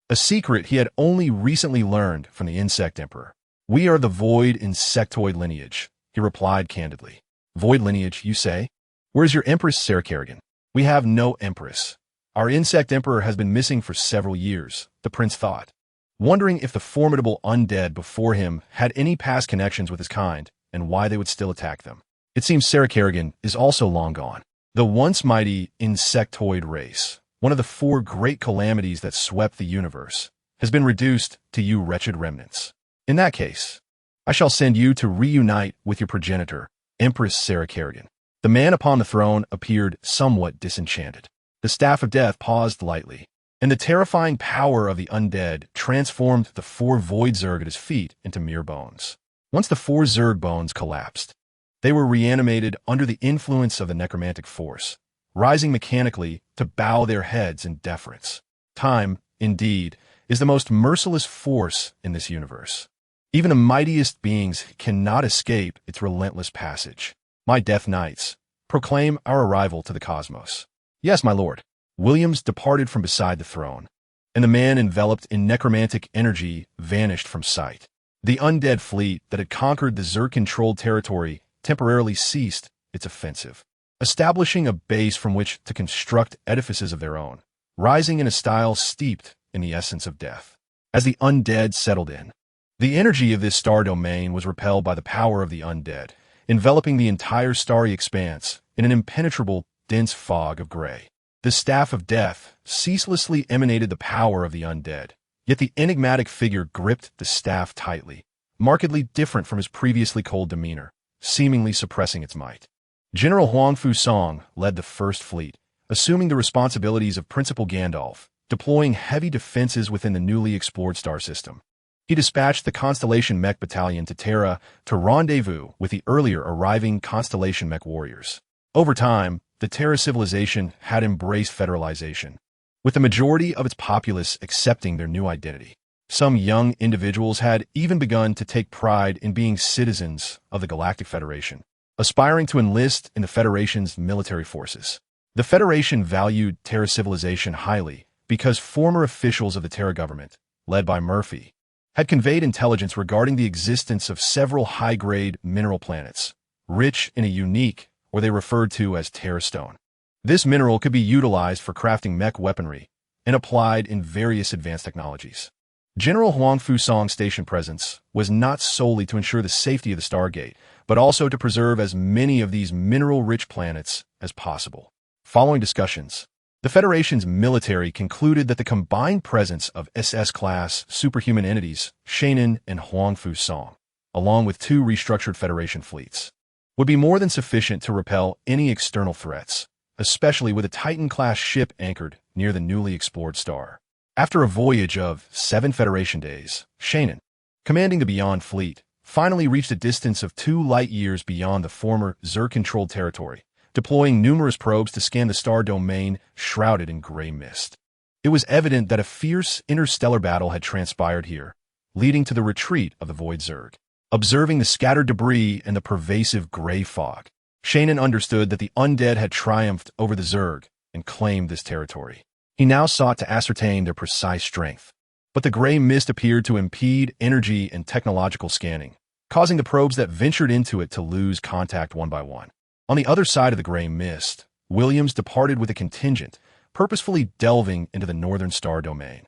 A secret he had only recently learned from the Insect Emperor. "We are the void insectoid lineage," he replied candidly. "Void lineage, you say? Where's your empress, Sarah Kerrigan?" "We have no empress. Our Insect Emperor has been missing for several years," the prince thought, wondering if the formidable undead before him had any past connections with his kind and why they would still attack them. It seems Sarah Kerrigan is also long gone. The once mighty insectoid race, one of the 4 great calamities that swept the universe, has been reduced to you wretched remnants. In that case, I shall send you to reunite with your progenitor, Empress Sarah Kerrigan. The man upon the throne appeared somewhat disenchanted. The staff of death paused lightly, and the terrifying power of the undead transformed the 4 void Zerg at his feet into mere bones. Once the 4 Zerg bones collapsed, they were reanimated under the influence of the necromantic force, rising mechanically to bow their heads in deference. Time, indeed, is the most merciless force in this universe. Even the mightiest beings cannot escape its relentless passage. "My death knights, proclaim our arrival to the cosmos." "Yes, my lord." Williams departed from beside the throne, and the man enveloped in necromantic energy vanished from sight. The undead fleet that had conquered the Zerg-controlled territory temporarily ceased its offensive, establishing a base from which to construct edifices of their own, rising in a style steeped in the essence of death. As the undead settled in, the energy of this star domain was repelled by the power of the undead, enveloping the entire starry expanse in an impenetrable, dense fog of gray. The staff of death ceaselessly emanated the power of the undead, yet the enigmatic figure gripped the staff tightly, markedly different from his previously cold demeanor, seemingly suppressing its might. General Huang Fu Song led the First Fleet, assuming the responsibilities of Principal Gandalf, deploying heavy defenses within the newly explored star system. He dispatched the Constellation Mech Battalion to Terra to rendezvous with the earlier arriving Constellation Mech warriors. Over time, the Terra civilization had embraced federalization, with the majority of its populace accepting their new identity. Some young individuals had even begun to take pride in being citizens of the Galactic Federation, aspiring to enlist in the Federation's military forces. The Federation valued Terra civilization highly because former officials of the Terra government, led by Murphy, had conveyed intelligence regarding the existence of several high-grade mineral planets, rich in a unique, or they referred to as Terra Stone. This mineral could be utilized for crafting mech weaponry and applied in various advanced technologies. General Huang Fu Song's station presence was not solely to ensure the safety of the Stargate, but also to preserve as many of these mineral-rich planets as possible. Following discussions, the Federation's military concluded that the combined presence of SS-class superhuman entities, Xia Nan and Huang Fu Song, along with 2 restructured Federation fleets, would be more than sufficient to repel any external threats, especially with a Titan-class ship anchored near the newly explored star. After a voyage of 7 Federation days, Xia Nan, commanding the Beyond Fleet, finally reached a distance of 2 light-years beyond the former Zerg-controlled territory, deploying numerous probes to scan the star domain shrouded in gray mist. It was evident that a fierce interstellar battle had transpired here, leading to the retreat of the Void Zerg. Observing the scattered debris and the pervasive gray fog, Xia Nan understood that the undead had triumphed over the Zerg and claimed this territory. He now sought to ascertain their precise strength, but the gray mist appeared to impede energy and technological scanning, causing the probes that ventured into it to lose contact one by one. On the other side of the gray mist, Williams departed with a contingent, purposefully delving into the northern star domain.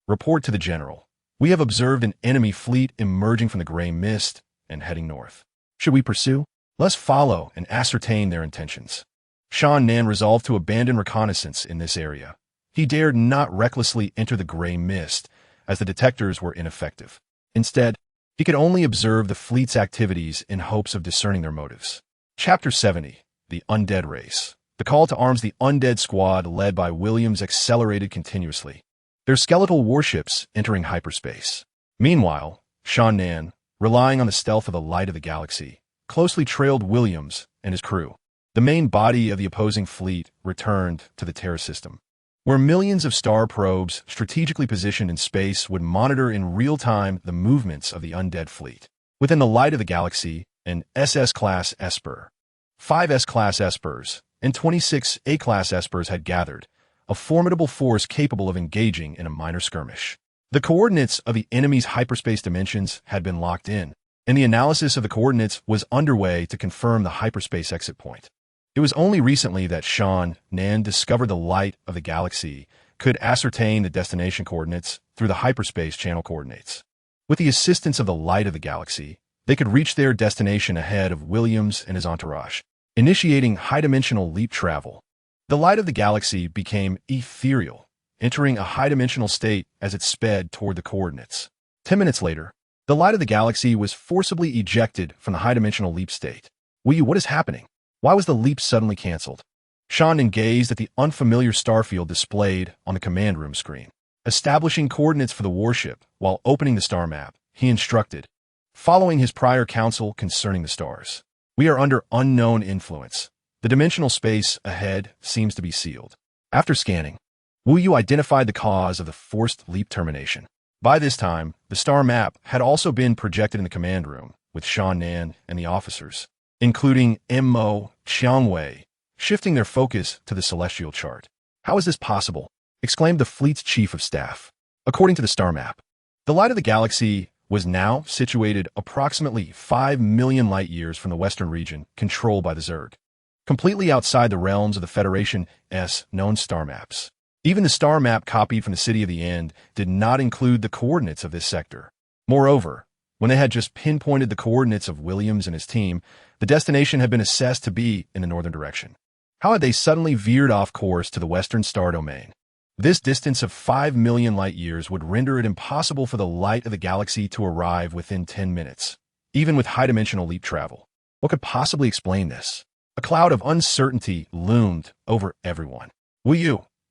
"Report to the General. We have observed an enemy fleet emerging from the gray mist and heading north. Should we pursue? Let's follow and ascertain their intentions." Xia Nan resolved to abandon reconnaissance in this area. He dared not recklessly enter the gray mist, as the detectors were ineffective. Instead, he could only observe the fleet's activities in hopes of discerning their motives. Chapter 70. The Undead Race. The call to arms. The undead squad led by Williams accelerated continuously, their skeletal warships entering hyperspace. Meanwhile, Xia Nan, relying on the stealth of the light of the galaxy, closely trailed Williams and his crew. The main body of the opposing fleet returned to the Terra system, where millions of star probes strategically positioned in space would monitor in real time the movements of the undead fleet. Within the light of the galaxy, an SS-class Esper, 5 S-class Espers, and 26 A-class Espers had gathered, a formidable force capable of engaging in a minor skirmish. The coordinates of the enemy's hyperspace dimensions had been locked in, and the analysis of the coordinates was underway to confirm the hyperspace exit point. It was only recently that Xia Nan discovered the light of the galaxy could ascertain the destination coordinates through the hyperspace channel coordinates. With the assistance of the light of the galaxy, they could reach their destination ahead of Williams and his entourage, initiating high-dimensional leap travel. The light of the galaxy became ethereal, entering a high-dimensional state as it sped toward the coordinates. 10 minutes later, the light of the galaxy was forcibly ejected from the high-dimensional leap state. What is happening? Why was the leap suddenly canceled? Xia Nan gazed at the unfamiliar starfield displayed on the command room screen. Establishing coordinates for the warship while opening the star map, he instructed, following his prior counsel concerning the stars. We are under unknown influence. The dimensional space ahead seems to be sealed. After scanning, Wu Yu identified the cause of the forced leap termination. By this time, the star map had also been projected in the command room, with Xia Nan and the officers, including Mo Qiangwei, shifting their focus to the celestial chart. How is this possible? Exclaimed the fleet's chief of staff. According to the star map, the light of the galaxy was now situated approximately 5 million light-years from the western region controlled by the Zerg, completely outside the realms of the Federation's known star maps. Even the star map copied from the City of the End did not include the coordinates of this sector. Moreover, when they had just pinpointed the coordinates of Williams and his team, the destination had been assessed to be in the northern direction. How had they suddenly veered off course to the western star domain? This distance of 5 million light-years would render it impossible for the light of the galaxy to arrive within 10 minutes, even with high-dimensional leap travel. What could possibly explain this? A cloud of uncertainty loomed over everyone.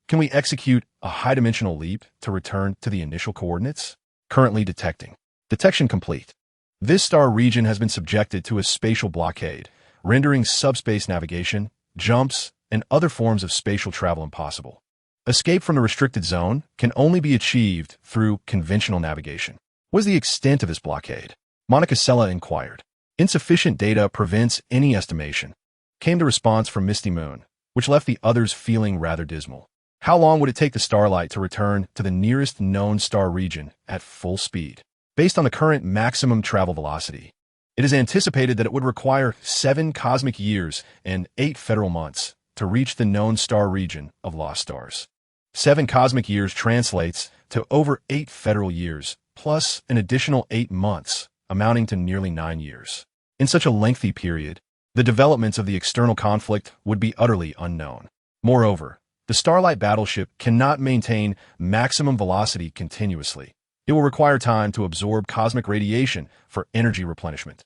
Can we execute a high-dimensional leap to return to the initial coordinates? Currently detecting. Detection complete. This star region has been subjected to a spatial blockade, rendering subspace navigation, jumps, and other forms of spatial travel impossible. Escape from the restricted zone can only be achieved through conventional navigation. What is the extent of this blockade? Monica Sella inquired. Insufficient data prevents any estimation, came the response from Misty Moon, which left the others feeling rather dismal. How long would it take the starlight to return to the nearest known star region at full speed? Based on the current maximum travel velocity, it is anticipated that it would require 7 cosmic years and 8 federal months to reach the known star region of lost stars. 7 cosmic years translates to over 8 federal years, plus an additional 8 months, amounting to nearly 9 years. In such a lengthy period, the developments of the external conflict would be utterly unknown. Moreover, the Starlight battleship cannot maintain maximum velocity continuously. It will require time to absorb cosmic radiation for energy replenishment,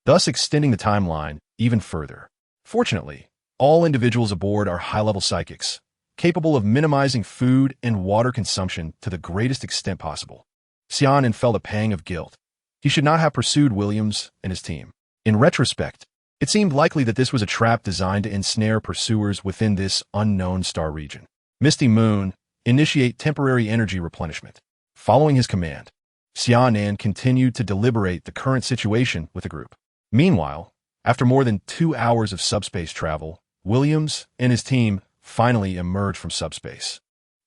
thus extending the timeline even further. Fortunately, all individuals aboard are high-level psychics, capable of minimizing food and water consumption to the greatest extent possible. Xia Nan felt a pang of guilt. He should not have pursued Williams and his team. In retrospect, it seemed likely that this was a trap designed to ensnare pursuers within this unknown star region. Misty Moon, initiate temporary energy replenishment. Following his command, Xia Nan continued to deliberate the current situation with the group. Meanwhile, after more than 2 hours of subspace travel, Williams and his team finally emerged from subspace,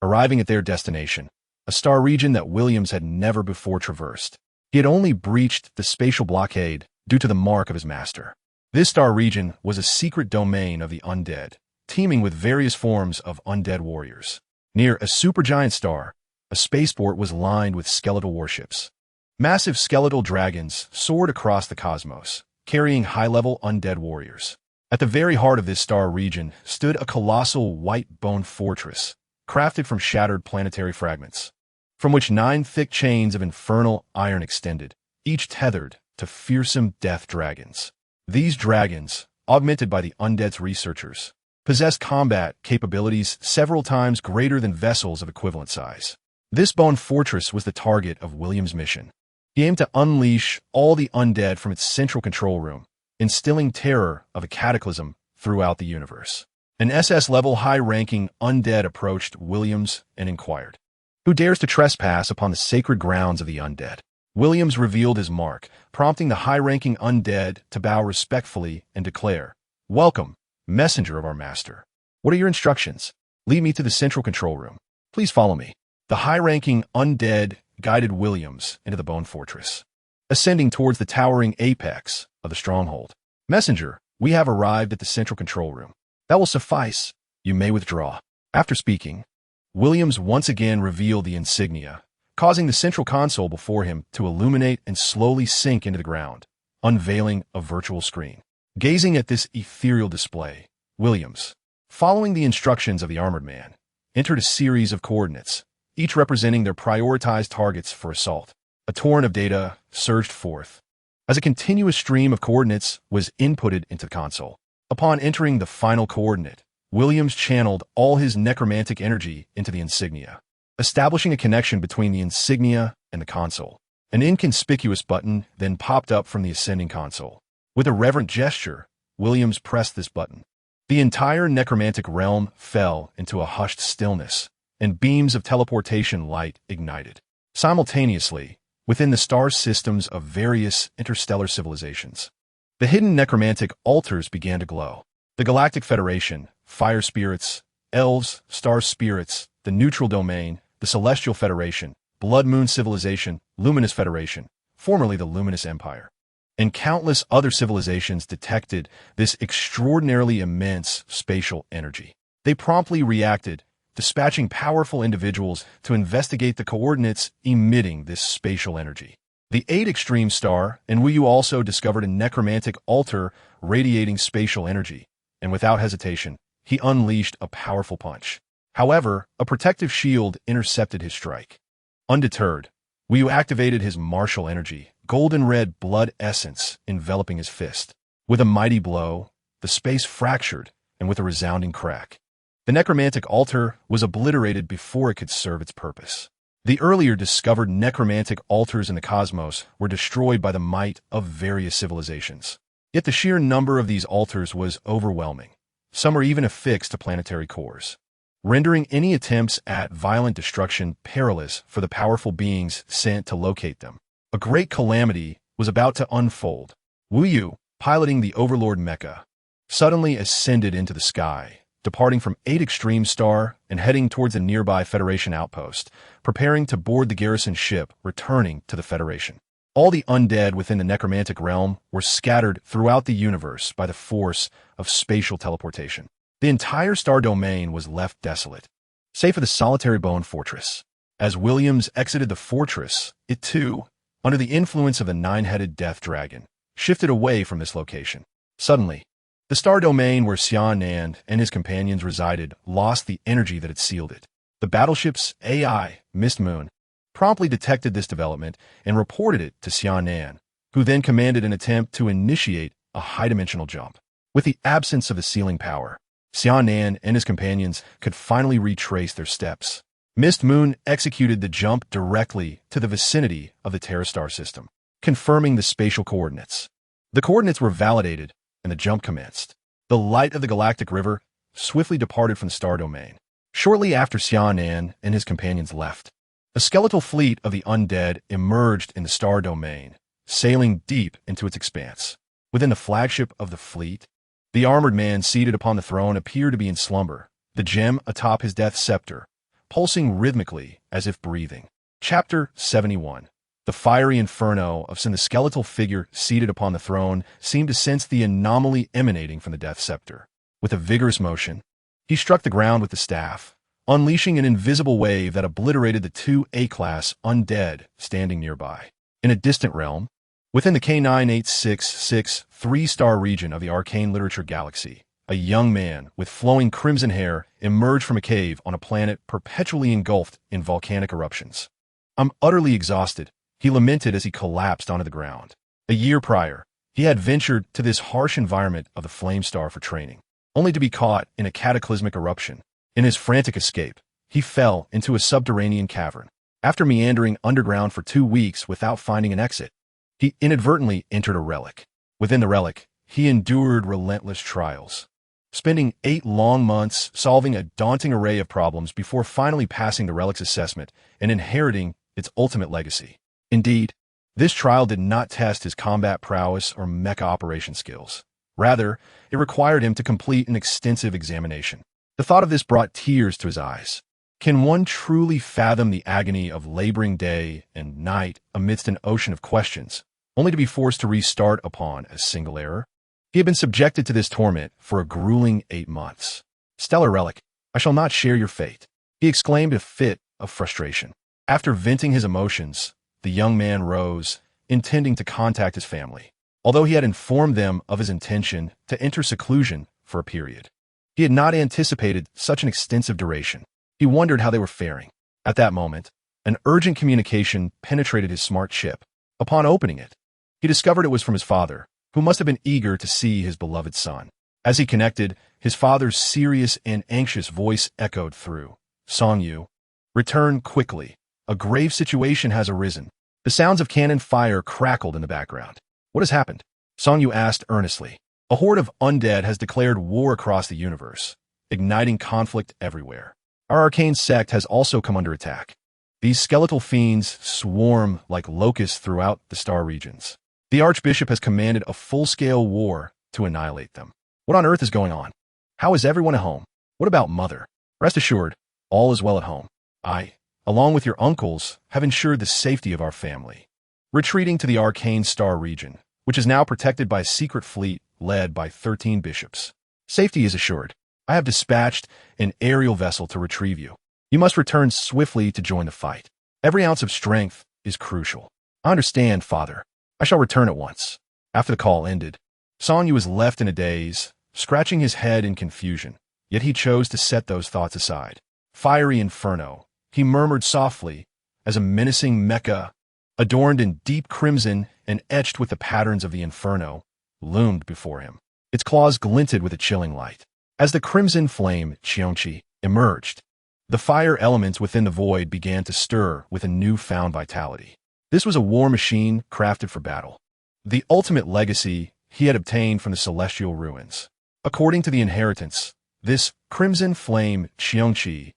arriving at their destination, a star region that Williams had never before traversed. He had only breached the spatial blockade due to the mark of his master. This star region was a secret domain of the undead, teeming with various forms of undead warriors. Near a supergiant star, a spaceport was lined with skeletal warships. Massive skeletal dragons soared across the cosmos, carrying high-level undead warriors. At the very heart of this star region stood a colossal white bone fortress, crafted from shattered planetary fragments, from which 9 thick chains of infernal iron extended, each tethered to fearsome death dragons. These dragons, augmented by the undead's researchers, possessed combat capabilities several times greater than vessels of equivalent size. This bone fortress was the target of William's mission. He aimed to unleash all the undead from its central control room, instilling terror of a cataclysm throughout the universe. An SS-level high-ranking undead approached Williams and inquired, "Who dares to trespass upon the sacred grounds of the undead?" Williams revealed his mark, prompting the high-ranking undead to bow respectfully and declare, "Welcome, messenger of our master. What are your instructions? Lead me to the central control room. Please follow me." The high-ranking undead guided Williams into the bone fortress, ascending towards the towering apex of the stronghold. "Messenger, we have arrived at the central control room. That will suffice. You may withdraw." After speaking, Williams once again revealed the insignia, causing the central console before him to illuminate and slowly sink into the ground, unveiling a virtual screen. Gazing at this ethereal display, Williams, following the instructions of the armored man, entered a series of coordinates, each representing their prioritized targets for assault. A torrent of data surged forth, as a continuous stream of coordinates was inputted into the console. Upon entering the final coordinate, Williams channeled all his necromantic energy into the insignia, establishing a connection between the insignia and the console. An inconspicuous button then popped up from the ascending console. With a reverent gesture, Williams pressed this button. The entire necromantic realm fell into a hushed stillness, and beams of teleportation light ignited. Simultaneously, within the star systems of various interstellar civilizations, the hidden necromantic altars began to glow. The Galactic Federation, fire spirits, elves, star spirits, the neutral domain, the Celestial Federation, Blood Moon Civilization, Luminous Federation, formerly the Luminous Empire, and countless other civilizations detected this extraordinarily immense spatial energy. They promptly reacted, dispatching powerful individuals to investigate the coordinates emitting this spatial energy. The 8 Extreme Star and Wu Yu also discovered a necromantic altar radiating spatial energy, and without hesitation, he unleashed a powerful punch. However, a protective shield intercepted his strike. Undeterred, Wu Yu activated his martial energy, golden-red blood essence enveloping his fist. With a mighty blow, the space fractured, and with a resounding crack, the necromantic altar was obliterated before it could serve its purpose. The earlier discovered necromantic altars in the cosmos were destroyed by the might of various civilizations. Yet the sheer number of these altars was overwhelming. Some were even affixed to planetary cores, rendering any attempts at violent destruction perilous for the powerful beings sent to locate them. A great calamity was about to unfold. Wu Yu, piloting the Overlord Mecha, suddenly ascended into the sky, departing from 8 Extreme Star and heading towards a nearby Federation outpost, preparing to board the garrison ship returning to the Federation. All the undead within the necromantic realm were scattered throughout the universe by the force of spatial teleportation. The entire star domain was left desolate, save for the solitary bone fortress. As Williams exited the fortress, it too, under the influence of the 9-headed death dragon, shifted away from this location. Suddenly, the star domain where Xia Nan and his companions resided lost the energy that had sealed it. The battleship's AI, Mist Moon, promptly detected this development and reported it to Xia Nan, who then commanded an attempt to initiate a high-dimensional jump. With the absence of a sealing power, Xia Nan and his companions could finally retrace their steps. Mist Moon executed the jump directly to the vicinity of the Terra Star system, confirming the spatial coordinates. The coordinates were validated, and the jump commenced. The light of the galactic river swiftly departed from the star domain. Shortly after Xia Nan and his companions left, a skeletal fleet of the undead emerged in the star domain, sailing deep into its expanse. Within the flagship of the fleet, the armored man seated upon the throne appeared to be in slumber, the gem atop his death scepter, pulsing rhythmically as if breathing. Chapter 71. The fiery inferno of the skeletal figure seated upon the throne seemed to sense the anomaly emanating from the death scepter. With a vigorous motion, he struck the ground with the staff, unleashing an invisible wave that obliterated the 2 A-class undead standing nearby. In a distant realm, Within the K9866 three-star region of the arcane literature galaxy, a young man with flowing crimson hair emerged from a cave on a planet perpetually engulfed in volcanic eruptions. "I'm utterly exhausted," he lamented as he collapsed onto the ground. A year prior, he had ventured to this harsh environment of the flame star for training, only to be caught in a cataclysmic eruption. In his frantic escape, he fell into a subterranean cavern. After meandering underground for 2 weeks without finding an exit, he inadvertently entered a relic. Within the relic, he endured relentless trials, spending 8 long months solving a daunting array of problems before finally passing the relic's assessment and inheriting its ultimate legacy. Indeed, this trial did not test his combat prowess or mecha operation skills. Rather, it required him to complete an extensive examination. The thought of this brought tears to his eyes. Can one truly fathom the agony of laboring day and night amidst an ocean of questions, only to be forced to restart upon a single error? He had been subjected to this torment for a grueling 8 months. "Stellar relic, I shall not share your fate," he exclaimed in a fit of frustration. After venting his emotions, the young man rose, intending to contact his family, although he had informed them of his intention to enter seclusion for a period. He had not anticipated such an extensive duration. He wondered how they were faring. At that moment, an urgent communication penetrated his smart chip. Upon opening it, he discovered it was from his father, who must have been eager to see his beloved son. As he connected, his father's serious and anxious voice echoed through. "Song-yu, return quickly. A grave situation has arisen." The sounds of cannon fire crackled in the background. "What has happened?" Song-yu asked earnestly. "A horde of undead has declared war across the universe, igniting conflict everywhere. Our arcane sect has also come under attack. These skeletal fiends swarm like locusts throughout the star regions. The Archbishop has commanded a full-scale war to annihilate them. What on earth is going on? How is everyone at home? What about Mother? Rest assured, all is well at home. I, along with your uncles, have ensured the safety of our family." Retreating to the arcane star region, which is now protected by a secret fleet led by 13 bishops. "Safety is assured. I have dispatched an aerial vessel to retrieve you. You must return swiftly to join the fight. Every ounce of strength is crucial." "I understand, Father. I shall return at once." After the call ended, Song-yu was left in a daze, scratching his head in confusion, yet he chose to set those thoughts aside. "Fiery inferno," he murmured softly, as a menacing mecha, adorned in deep crimson and etched with the patterns of the inferno, loomed before him. Its claws glinted with a chilling light. As the crimson flame, Qiongqi, emerged, the fire elements within the void began to stir with a newfound vitality. This was a war machine crafted for battle, the ultimate legacy he had obtained from the celestial ruins. According to the inheritance, this crimson flame, Qiongqi,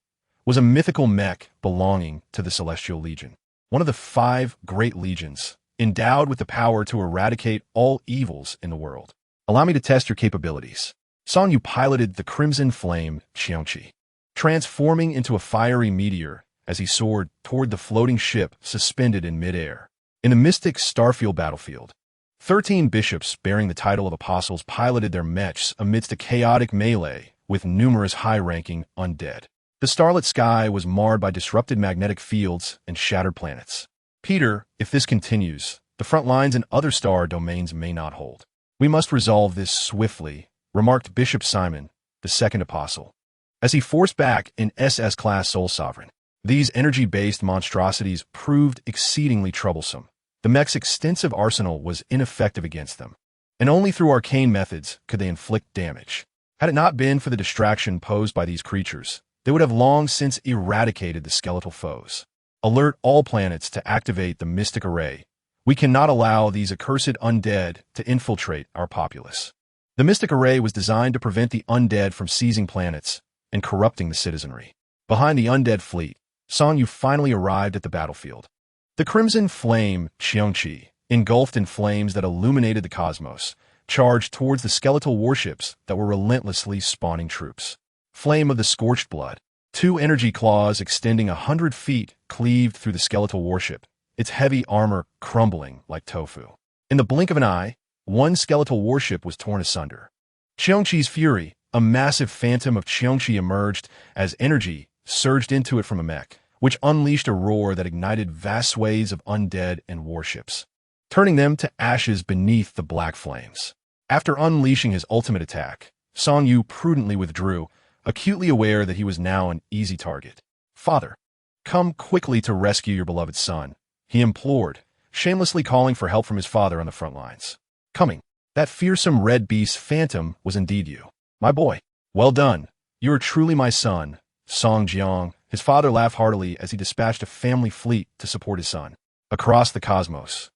was a mythical mech belonging to the Celestial Legion, one of the 5 great legions, endowed with the power to eradicate all evils in the world. "Allow me to test your capabilities." Song-yu piloted the crimson flame, Qiongqi, transforming into a fiery meteor as he soared toward the floating ship suspended in midair. In the mystic starfield battlefield, 13 bishops bearing the title of apostles piloted their mechs amidst a chaotic melee with numerous high-ranking undead. The starlit sky was marred by disrupted magnetic fields and shattered planets. "Peter, if this continues, the front lines in other star domains may not hold. We must resolve this swiftly," remarked Bishop Simon, the second apostle, as he forced back an SS-class Soul Sovereign. These energy-based monstrosities proved exceedingly troublesome. The mech's extensive arsenal was ineffective against them, and only through arcane methods could they inflict damage. Had it not been for the distraction posed by these creatures, they would have long since eradicated the skeletal foes. "Alert all planets to activate the mystic array. We cannot allow these accursed undead to infiltrate our populace." The mystic array was designed to prevent the undead from seizing planets and corrupting the citizenry. Behind the undead fleet, Song-yu finally arrived at the battlefield. The crimson flame, Qiongqi, engulfed in flames that illuminated the cosmos, charged towards the skeletal warships that were relentlessly spawning troops. Flame of the scorched blood. 2 energy claws extending 100 feet cleaved through the skeletal warship, its heavy armor crumbling like tofu. In the blink of an eye, 1 skeletal warship was torn asunder. Qiongqi's fury, a massive phantom of Qiongqi, emerged as energy surged into it from a mech, which unleashed a roar that ignited vast swathes of undead and warships. turning them to ashes beneath the black flames. After unleashing his ultimate attack, Song Yu prudently withdrew, acutely aware that he was now an easy target. "Father, come quickly to rescue your beloved son," he implored, shamelessly calling for help from his father on the front lines. "Coming. That fearsome red beast phantom was indeed you. My boy. Well done. You are truly my son." Song Jiang, his father, laughed heartily as he dispatched a family fleet to support his son. Across the cosmos,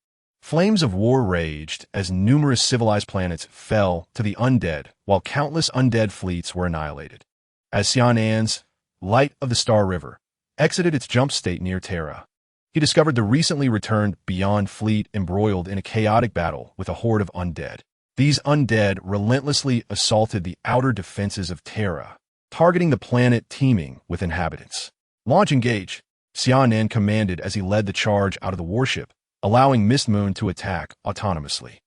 flames of war raged as numerous civilized planets fell to the undead, while countless undead fleets were annihilated. As Xia Nan's Light of the Star River exited its jump state near Terra, he discovered the recently returned Beyond fleet embroiled in a chaotic battle with a horde of undead. These undead relentlessly assaulted the outer defenses of Terra, targeting the planet teeming with inhabitants. "Launch engage," Xia Nan commanded as he led the charge out of the warship, allowing Mist Moon to attack autonomously.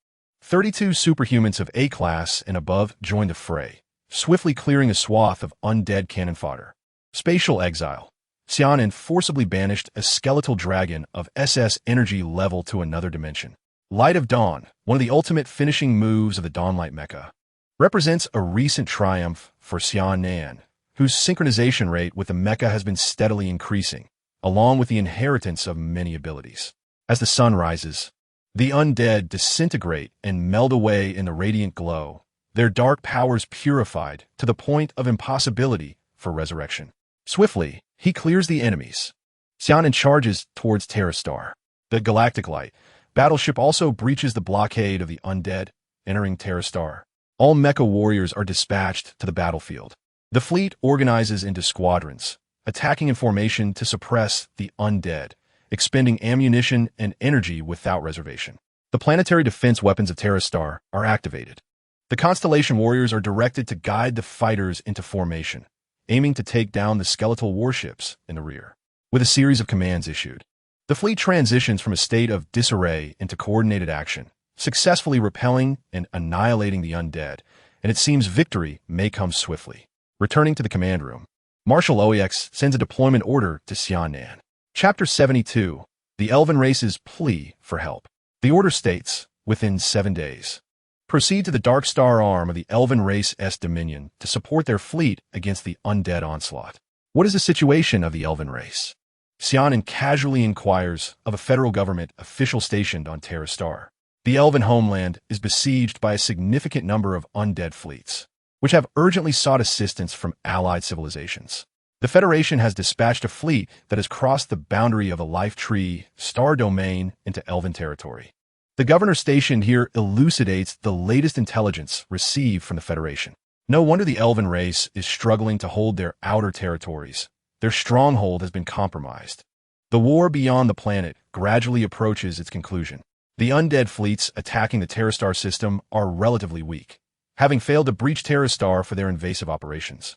32 superhumans of A-class and above joined the fray, swiftly clearing a swath of undead cannon fodder. Spatial exile. Xia Nan forcibly banished a skeletal dragon of SS energy level to another dimension. Light of Dawn, one of the ultimate finishing moves of the Dawnlight Mecha, represents a recent triumph for Xia Nan, whose synchronization rate with the Mecha has been steadily increasing, along with the inheritance of many abilities. As the sun rises, the undead disintegrate and meld away in the radiant glow, their dark powers purified to the point of impossibility for resurrection. Swiftly, he clears the enemies. Xia Nan charges towards Terra Star. The Galactic Light battleship also breaches the blockade of the undead, entering Terra Star. All Mecha warriors are dispatched to the battlefield. The fleet organizes into squadrons, attacking in formation to suppress the undead, expending ammunition and energy without reservation. The planetary defense weapons of Terra Star are activated. The Constellation warriors are directed to guide the fighters into formation, aiming to take down the skeletal warships in the rear. With a series of commands issued, the fleet transitions from a state of disarray into coordinated action, successfully repelling and annihilating the undead, and it seems victory may come swiftly. Returning to the command room, Marshal Oex sends a deployment order to Xia Nan. Chapter 72, The Elven Race's Plea for Help. The order states, within 7 days, proceed to the Dark Star arm of the Elven Race's Dominion to support their fleet against the undead onslaught. What is the situation of the Elven Race? Xia Nan casually inquires of a federal government official stationed on Terra Star. The Elven homeland is besieged by a significant number of undead fleets, which have urgently sought assistance from allied civilizations. The Federation has dispatched a fleet that has crossed the boundary of a life tree star domain into Elven territory. The governor stationed here elucidates the latest intelligence received from the Federation. No wonder the Elven race is struggling to hold their outer territories. Their stronghold has been compromised. The war beyond the planet gradually approaches its conclusion. The undead fleets attacking the Terra Star system are relatively weak, having failed to breach Terra Star for their invasive operations.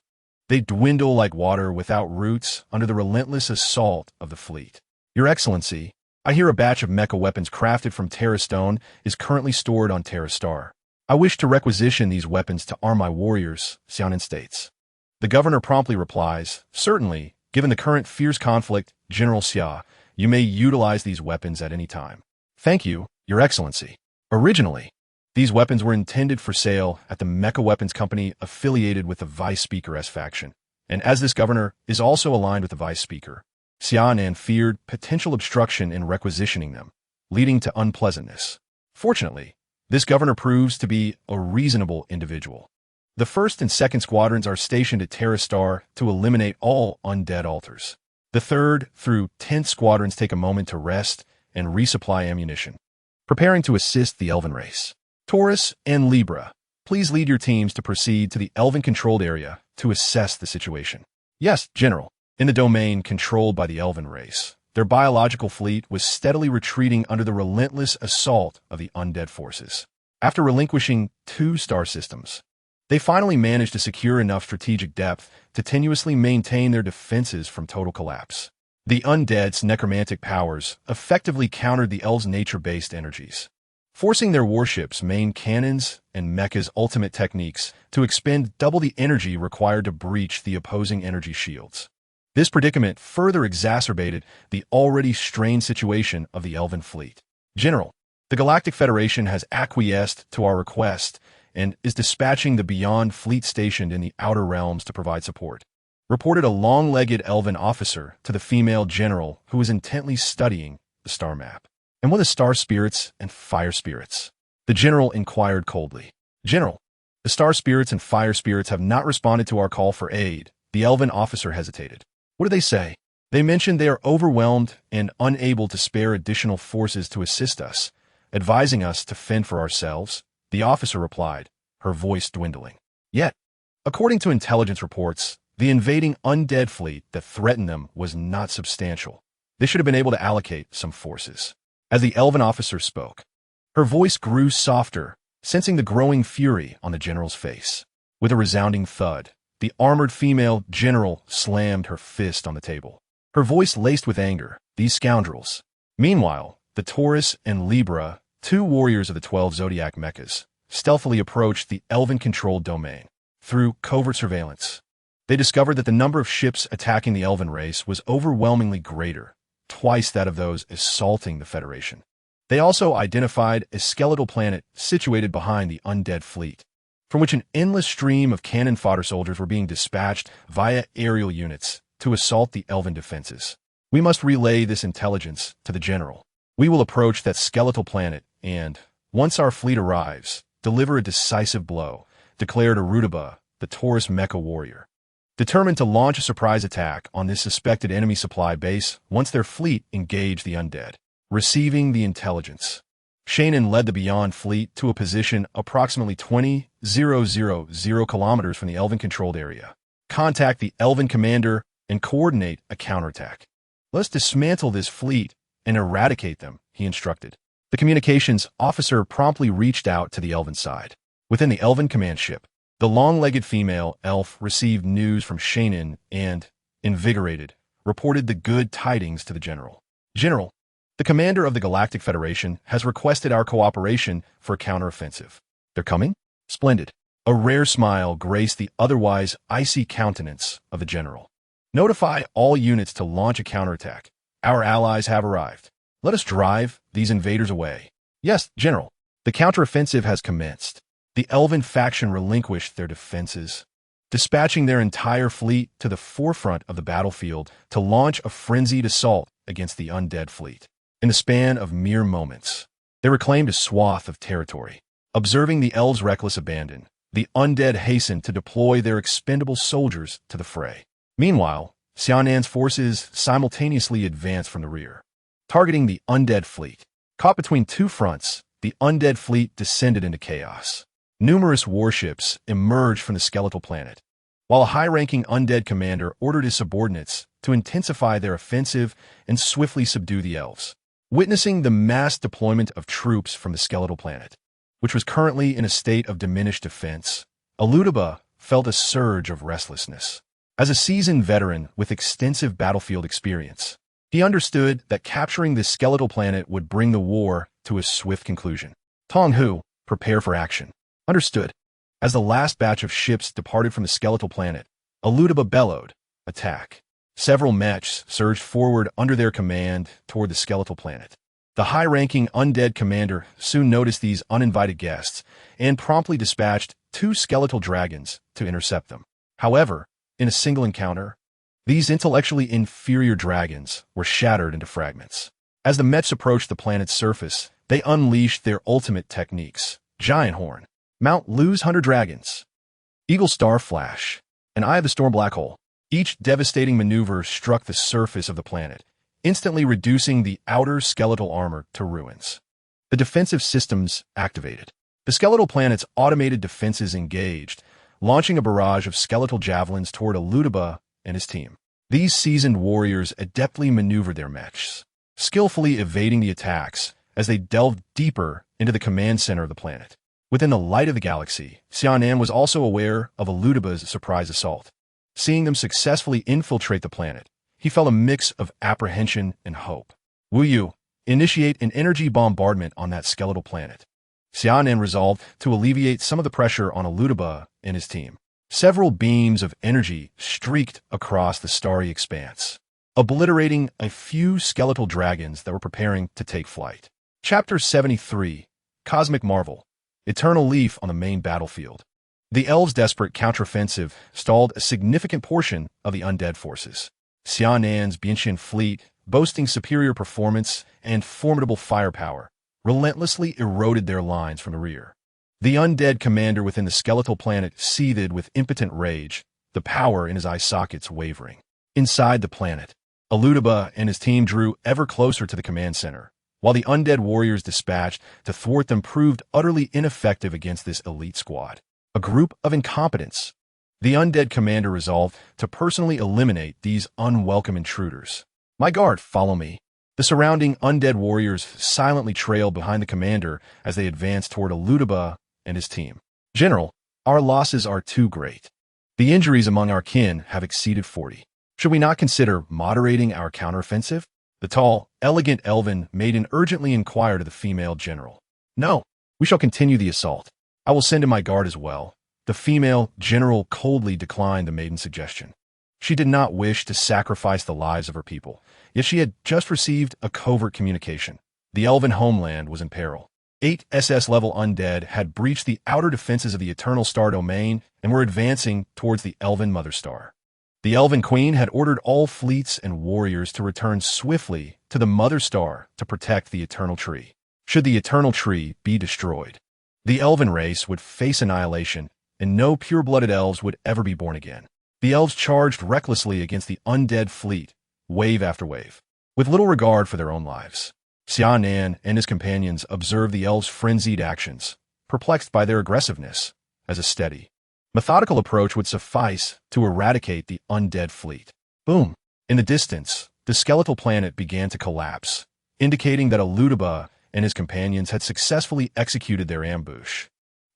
They dwindle like water without roots under the relentless assault of the fleet. Your Excellency, I hear a batch of mecha weapons crafted from Terra Stone is currently stored on Terra Star. I wish to requisition these weapons to arm my warriors, Xia Nan states. The governor promptly replies, certainly, given the current fierce conflict, General Xia, you may utilize these weapons at any time. Thank you, Your Excellency. Originally, these weapons were intended for sale at the Mecha Weapons Company affiliated with the Vice Speaker's faction, and as this governor is also aligned with the Vice Speaker, Xia Nan feared potential obstruction in requisitioning them, leading to unpleasantness. Fortunately, this governor proves to be a reasonable individual. The 1st and 2nd squadrons are stationed at Terra Star to eliminate all undead altars. The 3rd through 10th squadrons take a moment to rest and resupply ammunition, preparing to assist the Elven race. Taurus and Libra, please lead your teams to proceed to the Elven-controlled area to assess the situation. Yes, General. In the domain controlled by the Elven race, their biological fleet was steadily retreating under the relentless assault of the undead forces. After relinquishing 2 star systems, they finally managed to secure enough strategic depth to tenuously maintain their defenses from total collapse. The undead's necromantic powers effectively countered the elves' nature-based energies, forcing their warships' main cannons and mechas' ultimate techniques to expend double the energy required to breach the opposing energy shields. This predicament further exacerbated the already strained situation of the Elven fleet. General, The Galactic Federation has acquiesced to our request and is dispatching the Beyond fleet stationed in the Outer Realms to provide support," reported a long-legged elven officer to the female general who was intently studying the star map. "And what are star spirits and fire spirits?" the general inquired coldly. "General, the star spirits and fire spirits have not responded to our call for aid," the elven officer hesitated. "What do they say?" "They mentioned they are overwhelmed and unable to spare additional forces to assist us, advising us to fend for ourselves," the officer replied, her voice dwindling. Yet, according to intelligence reports, the invading undead fleet that threatened them was not substantial. They should have been able to allocate some forces. As the elven officer spoke, her voice grew softer, sensing the growing fury on the general's face. With a resounding thud, the armored female general slammed her fist on the table, her voice laced with anger. "These scoundrels." Meanwhile, the Taurus and Libra, two warriors of the 12 zodiac mechas, stealthily approached the elven-controlled domain. Through covert surveillance, they discovered that the number of ships attacking the elven race was overwhelmingly greater, twice that of those assaulting the Federation. They also identified a skeletal planet situated behind the undead fleet, from which an endless stream of cannon fodder soldiers were being dispatched via aerial units to assault the elven defenses. "We must relay this intelligence to the general. We will approach that skeletal planet and, once our fleet arrives, deliver a decisive blow," declared Arutaba, the Taurus mecha warrior, determined to launch a surprise attack on this suspected enemy supply base once their fleet engaged the undead. Receiving the intelligence, Xia Nan led the Beyond fleet to a position approximately 20,000 kilometers from the Elven-controlled area. "Contact the Elven commander and coordinate a counterattack. Let's dismantle this fleet and eradicate them," he instructed. The communications officer promptly reached out to the Elven side. Within the Elven command ship, the long-legged female elf received news from Xia Nan and, invigorated, reported the good tidings to the general. "General, the commander of the Galactic Federation has requested our cooperation for a counteroffensive." "They're coming?" "Splendid." A rare smile graced the otherwise icy countenance of the general. "Notify all units to launch a counterattack. Our allies have arrived. Let us drive these invaders away." "Yes, General." The counteroffensive has commenced. The Elven faction relinquished their defenses, dispatching their entire fleet to the forefront of the battlefield to launch a frenzied assault against the undead fleet. In the span of mere moments, they reclaimed a swath of territory. Observing the elves' reckless abandon, the undead hastened to deploy their expendable soldiers to the fray. Meanwhile, Xia Nan's forces simultaneously advanced from the rear, targeting the undead fleet. Caught between two fronts, the undead fleet descended into chaos. Numerous warships emerged from the skeletal planet, while a high-ranking undead commander ordered his subordinates to intensify their offensive and swiftly subdue the elves. Witnessing the mass deployment of troops from the skeletal planet, which was currently in a state of diminished defense, Arutaba felt a surge of restlessness. As a seasoned veteran with extensive battlefield experience, he understood that capturing this skeletal planet would bring the war to a swift conclusion. "Tong Hu, prepare for action." "Understood." As the last batch of ships departed from the skeletal planet, Arutaba bellowed, "Attack." Several mechs surged forward under their command toward the skeletal planet. The high-ranking undead commander soon noticed these uninvited guests and promptly dispatched 2 skeletal dragons to intercept them. However, in a single encounter, these intellectually inferior dragons were shattered into fragments. As the mechs approached the planet's surface, they unleashed their ultimate techniques: Giant Horn, Mount Lu's Hunter Dragons, Eagle Star Flash, and Eye of the Storm Black Hole. Each devastating maneuver struck the surface of the planet, instantly reducing the outer skeletal armor to ruins. The defensive systems activated. The skeletal planet's automated defenses engaged, launching a barrage of skeletal javelins toward Arutaba and his team. These seasoned warriors adeptly maneuvered their mechs, skillfully evading the attacks as they delved deeper into the command center of the planet. Within the light of the galaxy, Xia Nan was also aware of Arutaba's surprise assault. Seeing them successfully infiltrate the planet, he felt a mix of apprehension and hope. "Wu Yu, initiate an energy bombardment on that skeletal planet." Xia Nan resolved to alleviate some of the pressure on Arutaba and his team. Several beams of energy streaked across the starry expanse, obliterating a few skeletal dragons that were preparing to take flight. Chapter 73, Cosmic Marvel, Eternal Leaf on the main battlefield. The elves' desperate counteroffensive stalled a significant portion of the undead forces. Xia Nan's Bianxian fleet, boasting superior performance and formidable firepower, relentlessly eroded their lines from the rear. The undead commander within the skeletal planet seethed with impotent rage, the power in his eye sockets wavering. Inside the planet, Aludaba and his team drew ever closer to the command center, while the undead warriors dispatched to thwart them proved utterly ineffective against this elite squad. A group of incompetents. The undead commander resolved to personally eliminate these unwelcome intruders. My guard, follow me. The surrounding undead warriors silently trailed behind the commander as they advanced toward Aludaba and his team. General, our losses are too great. The injuries among our kin have exceeded 40. Should we not consider moderating our counteroffensive? The tall, elegant elven maiden urgently inquired of the female general. No, we shall continue the assault. I will send in my guard as well. The female general coldly declined the maiden's suggestion. She did not wish to sacrifice the lives of her people, yet she had just received a covert communication. The elven homeland was in peril. 8 SS-level undead had breached the outer defenses of the Eternal Star domain and were advancing towards the elven Mother Star. The Elven Queen had ordered all fleets and warriors to return swiftly to the Mother Star to protect the Eternal Tree. Should the Eternal Tree be destroyed, the elven race would face annihilation, and no pure-blooded elves would ever be born again. The elves charged recklessly against the undead fleet, wave after wave, with little regard for their own lives. Xia Nan and his companions observed the elves' frenzied actions, perplexed by their aggressiveness, as a steady, methodical approach would suffice to eradicate the undead fleet. Boom! In the distance, the skeletal planet began to collapse, indicating that Aludaba and his companions had successfully executed their ambush,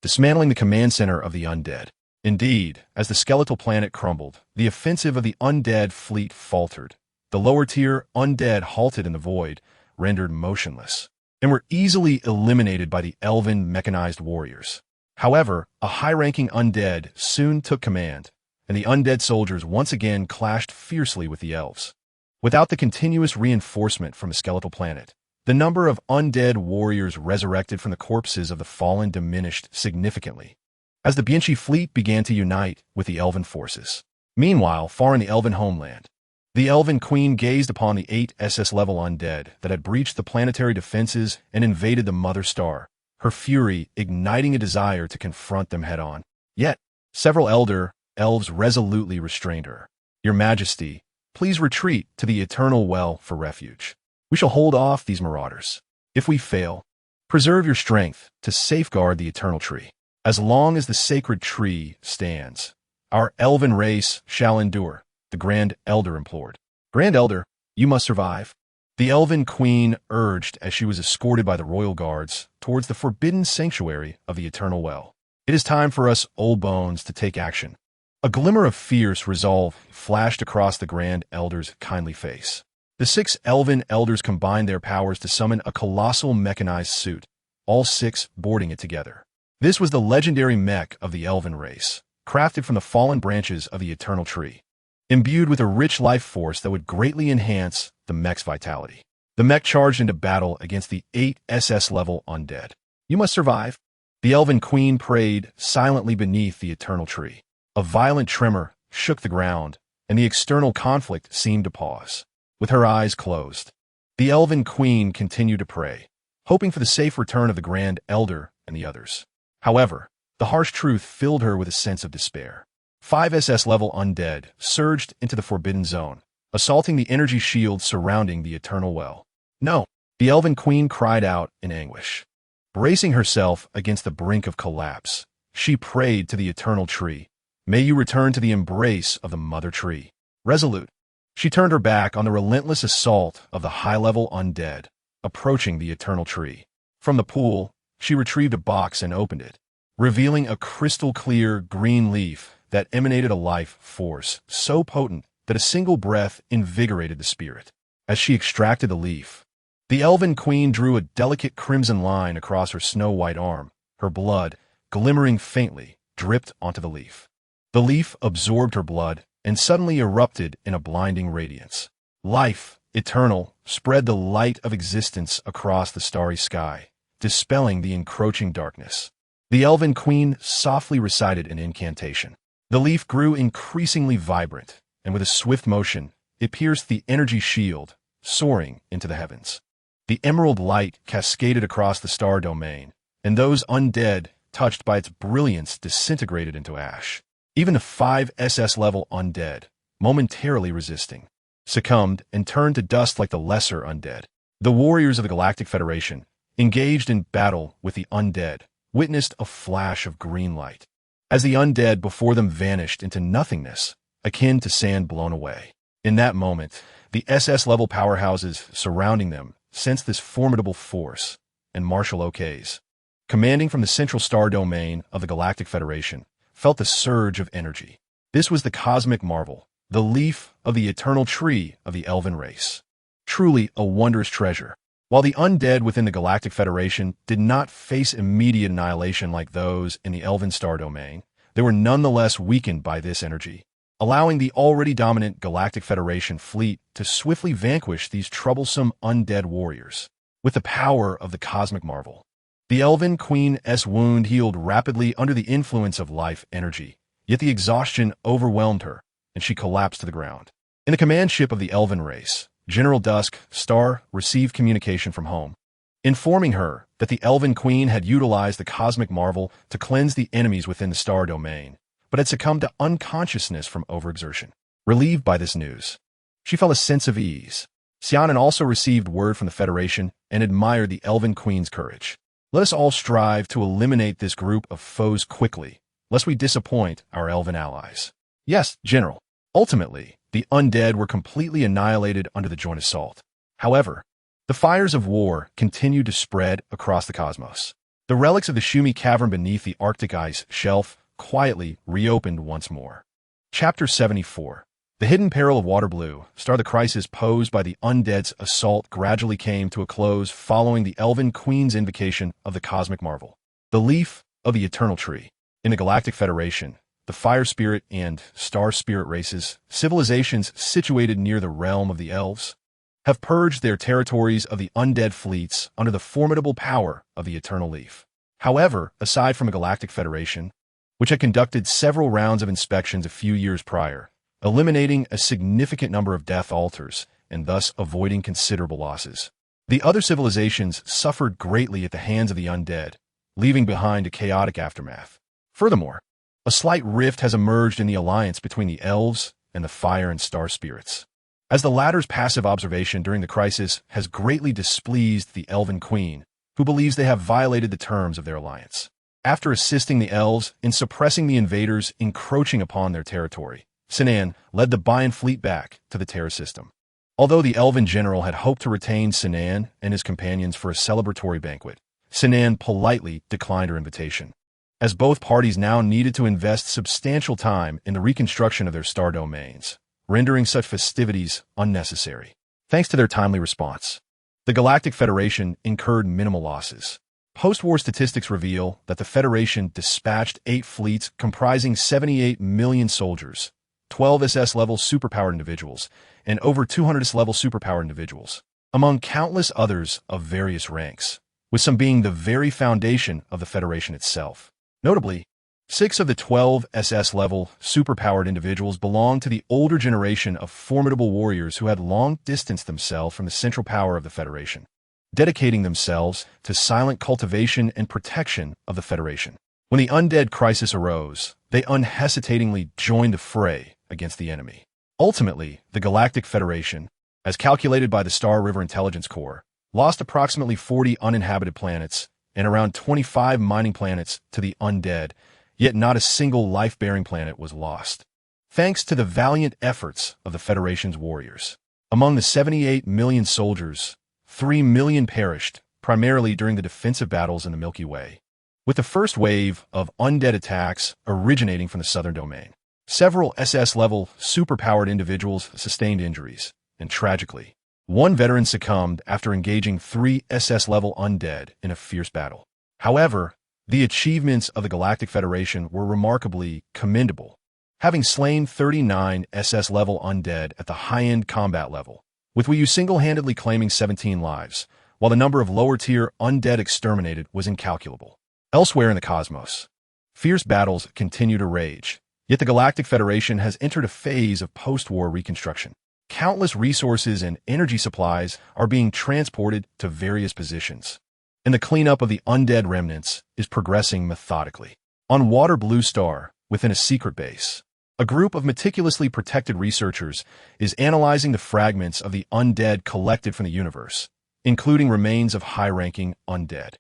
dismantling the command center of the undead. Indeed, as the skeletal planet crumbled, the offensive of the undead fleet faltered. The lower-tier undead halted in the void, rendered motionless, and were easily eliminated by the elven mechanized warriors. However, a high-ranking undead soon took command, and the undead soldiers once again clashed fiercely with the elves. Without the continuous reinforcement from the skeletal planet, the number of undead warriors resurrected from the corpses of the fallen diminished significantly, as the Bianchi fleet began to unite with the elven forces. Meanwhile, far in the elven homeland, the Elven Queen gazed upon the 8 SS-level undead that had breached the planetary defenses and invaded the Mother Star, her fury igniting a desire to confront them head-on. Yet, several elder elves resolutely restrained her. Your Majesty, please retreat to the Eternal Well for refuge. We shall hold off these marauders. If we fail, preserve your strength to safeguard the Eternal Tree. As long as the sacred tree stands, our elven race shall endure, the Grand Elder implored. Grand Elder, you must survive. The Elven Queen urged as she was escorted by the royal guards towards the forbidden sanctuary of the Eternal Well. It is time for us old bones to take action. A glimmer of fierce resolve flashed across the Grand Elder's kindly face. The 6 Elven Elders combined their powers to summon a colossal mechanized suit, all 6 boarding it together. This was the legendary mech of the Elven race, crafted from the fallen branches of the Eternal Tree, imbued with a rich life force that would greatly enhance the mech's vitality. The mech charged into battle against the 8 SS-level undead. You must survive. The Elven Queen prayed silently beneath the Eternal Tree. A violent tremor shook the ground, and the external conflict seemed to pause. With her eyes closed, the Elven Queen continued to pray, hoping for the safe return of the Grand Elder and the others. However, the harsh truth filled her with a sense of despair. 5 SS-level undead surged into the Forbidden Zone, assaulting the energy shield surrounding the Eternal Well. No, the Elven Queen cried out in anguish. Bracing herself against the brink of collapse, she prayed to the Eternal Tree, may you return to the embrace of the Mother Tree. Resolute, she turned her back on the relentless assault of the high-level undead, approaching the Eternal Tree. From the pool, she retrieved a box and opened it, revealing a crystal-clear green leaf that emanated a life force so potent that a single breath invigorated the spirit. As she extracted the leaf, the Elven Queen drew a delicate crimson line across her snow-white arm. Her blood, glimmering faintly, dripped onto the leaf. The leaf absorbed her blood and suddenly erupted in a blinding radiance. Life eternal, spread the light of existence across the starry sky, dispelling the encroaching darkness. The Elven Queen softly recited an incantation. The leaf grew increasingly vibrant, and with a swift motion, it pierced the energy shield, soaring into the heavens. The emerald light cascaded across the star domain, and those undead, touched by its brilliance, disintegrated into ash. Even the 5 SS-level undead, momentarily resisting, succumbed and turned to dust like the lesser undead. The warriors of the Galactic Federation, engaged in battle with the undead, witnessed a flash of green light, as the undead before them vanished into nothingness, akin to sand blown away. In that moment, the SS-level powerhouses surrounding them sensed this formidable force, and Marshal Awakens, commanding from the central star domain of the Galactic Federation, felt the surge of energy. This was the cosmic marvel, the leaf of the eternal tree of the Elven race. Truly a wondrous treasure. While the undead within the Galactic Federation did not face immediate annihilation like those in the Elven star domain, they were nonetheless weakened by this energy, allowing the already dominant Galactic Federation fleet to swiftly vanquish these troublesome undead warriors. With the power of the cosmic marvel, the Elven Queen's wound healed rapidly under the influence of life energy, yet the exhaustion overwhelmed her, and she collapsed to the ground. In the command ship of the Elven race, General Dusk Star received communication from home, informing her that the Elven Queen had utilized the cosmic marvel to cleanse the enemies within the star domain, but had succumbed to unconsciousness from overexertion. Relieved by this news, she felt a sense of ease. Xia Nan also received word from the Federation and admired the Elven Queen's courage. Let us all strive to eliminate this group of foes quickly, lest we disappoint our Elven allies. Yes, General. Ultimately, the undead were completely annihilated under the joint assault. However, the fires of war continued to spread across the cosmos. The relics of the Shumi Cavern beneath the Arctic ice shelf quietly reopened once more. Chapter 74. The hidden peril of Waterblue, Star. The crisis posed by the undead's assault gradually came to a close following the Elven Queen's invocation of the cosmic marvel, the leaf of the eternal tree. In the Galactic Federation, the Fire Spirit and Star Spirit races, civilizations situated near the realm of the elves, have purged their territories of the undead fleets under the formidable power of the eternal leaf. However, aside from a Galactic Federation, which had conducted several rounds of inspections a few years prior, eliminating a significant number of death altars and thus avoiding considerable losses, the other civilizations suffered greatly at the hands of the undead, leaving behind a chaotic aftermath. Furthermore, a slight rift has emerged in the alliance between the elves and the fire and star spirits, as the latter's passive observation during the crisis has greatly displeased the Elven Queen, who believes they have violated the terms of their alliance. After assisting the elves in suppressing the invaders encroaching upon their territory, Xia Nan led the Bayan fleet back to the Terra system. Although the Elven general had hoped to retain Xia Nan and his companions for a celebratory banquet, Xia Nan politely declined her invitation, as both parties now needed to invest substantial time in the reconstruction of their star domains, rendering such festivities unnecessary. Thanks to their timely response, the Galactic Federation incurred minimal losses. Post-war statistics reveal that the Federation dispatched 8 fleets comprising 78 million soldiers, 12 SS-level superpowered individuals, and over 200 SS-level superpowered individuals, among countless others of various ranks, with some being the very foundation of the Federation itself. Notably, 6 of the 12 SS-level superpowered individuals belonged to the older generation of formidable warriors who had long distanced themselves from the central power of the Federation, dedicating themselves to silent cultivation and protection of the Federation. When the undead crisis arose, they unhesitatingly joined the fray against the enemy. Ultimately, the Galactic Federation, as calculated by the Star River Intelligence Corps, lost approximately 40 uninhabited planets and around 25 mining planets to the undead, yet not a single life-bearing planet was lost, thanks to the valiant efforts of the Federation's warriors. Among the 78 million soldiers, 3 million perished, primarily during the defensive battles in the Milky Way, with the first wave of undead attacks originating from the southern domain. Several SS-level superpowered individuals sustained injuries, and tragically, one veteran succumbed after engaging 3 SS-level undead in a fierce battle. However, the achievements of the Galactic Federation were remarkably commendable, having slain 39 SS-level undead at the high-end combat level, with Wu single-handedly claiming 17 lives, while the number of lower-tier undead exterminated was incalculable. Elsewhere in the cosmos, fierce battles continue to rage, yet the Galactic Federation has entered a phase of post-war reconstruction. Countless resources and energy supplies are being transported to various positions, and the cleanup of the undead remnants is progressing methodically. On Water Blue Star, within a secret base, a group of meticulously protected researchers is analyzing the fragments of the undead collected from the universe, including remains of high-ranking undead.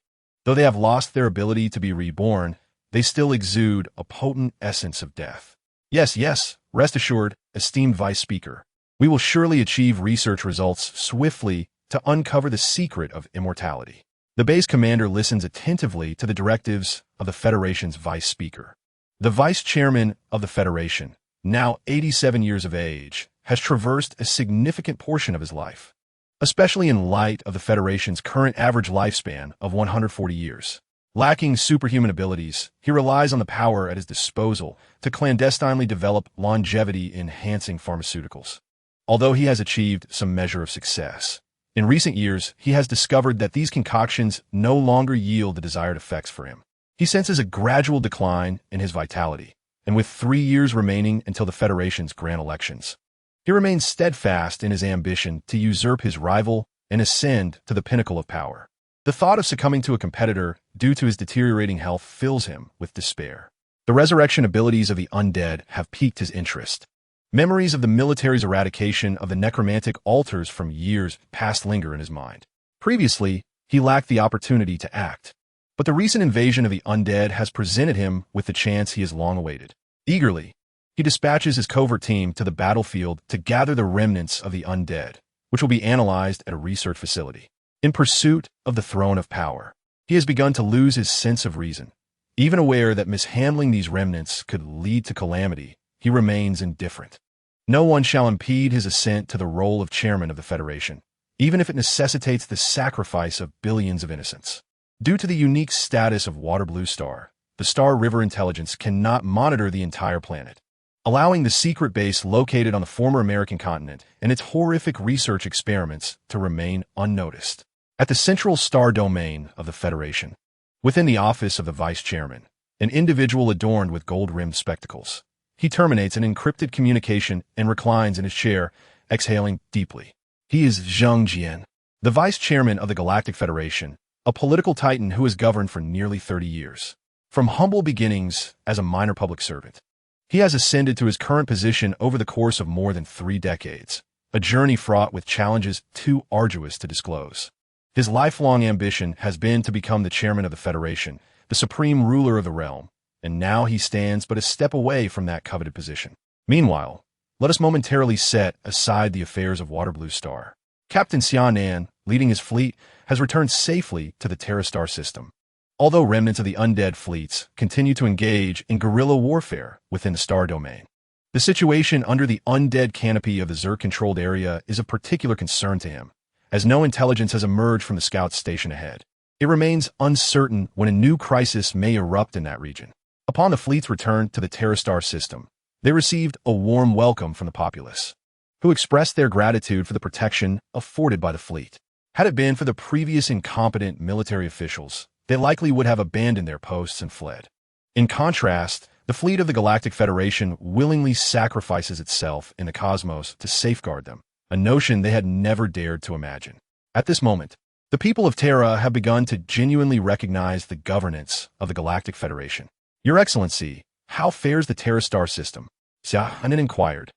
Though they have lost their ability to be reborn, they still exude a potent essence of death. Yes, rest assured, esteemed Vice Speaker, we will surely achieve research results swiftly to uncover the secret of immortality. The base commander listens attentively to the directives of the Federation's Vice Speaker. The Vice Chairman of the Federation, now 87 years of age, has traversed a significant portion of his life, especially in light of the Federation's current average lifespan of 140 years. Lacking superhuman abilities, he relies on the power at his disposal to clandestinely develop longevity-enhancing pharmaceuticals. Although he has achieved some measure of success, in recent years he has discovered that these concoctions no longer yield the desired effects for him. He senses a gradual decline in his vitality, and with 3 years remaining until the Federation's grand elections, he remains steadfast in his ambition to usurp his rival and ascend to the pinnacle of power. The thought of succumbing to a competitor due to his deteriorating health fills him with despair. The resurrection abilities of the undead have piqued his interest. Memories of the military's eradication of the necromantic altars from years past linger in his mind. Previously, he lacked the opportunity to act, but the recent invasion of the undead has presented him with the chance he has long awaited. Eagerly, he dispatches his covert team to the battlefield to gather the remnants of the undead, which will be analyzed at a research facility. In pursuit of the throne of power, he has begun to lose his sense of reason. Even aware that mishandling these remnants could lead to calamity, he remains indifferent. No one shall impede his ascent to the role of chairman of the Federation, even if it necessitates the sacrifice of billions of innocents. Due to the unique status of Water Blue Star, the Star River Intelligence cannot monitor the entire planet, allowing the secret base located on the former American continent and its horrific research experiments to remain unnoticed. At the central star domain of the Federation, within the office of the Vice Chairman, an individual adorned with gold-rimmed spectacles, he terminates an encrypted communication and reclines in his chair, exhaling deeply. He is Zheng Jian, the Vice Chairman of the Galactic Federation, a political titan who has governed for nearly 30 years. From humble beginnings as a minor public servant, he has ascended to his current position over the course of more than 3 decades, a journey fraught with challenges too arduous to disclose. His lifelong ambition has been to become the chairman of the Federation, the supreme ruler of the realm, and now he stands but a step away from that coveted position. Meanwhile, let us momentarily set aside the affairs of Water Blue Star. Captain Xia Nan, leading his fleet, has returned safely to the Terrastar system. Although remnants of the undead fleets continue to engage in guerrilla warfare within the star domain, the situation under the undead canopy of the Zerg-controlled area is of particular concern to him, as no intelligence has emerged from the scouts stationed ahead. It remains uncertain when a new crisis may erupt in that region. Upon the fleet's return to the Terrastar system, they received a warm welcome from the populace, who expressed their gratitude for the protection afforded by the fleet. Had it been for the previous incompetent military officials, they likely would have abandoned their posts and fled. In contrast, the fleet of the Galactic Federation willingly sacrifices itself in the cosmos to safeguard them, a notion they had never dared to imagine. At this moment, the people of Terra have begun to genuinely recognize the governance of the Galactic Federation. Your Excellency, how fares the Terrastar system? Xia Nan inquired,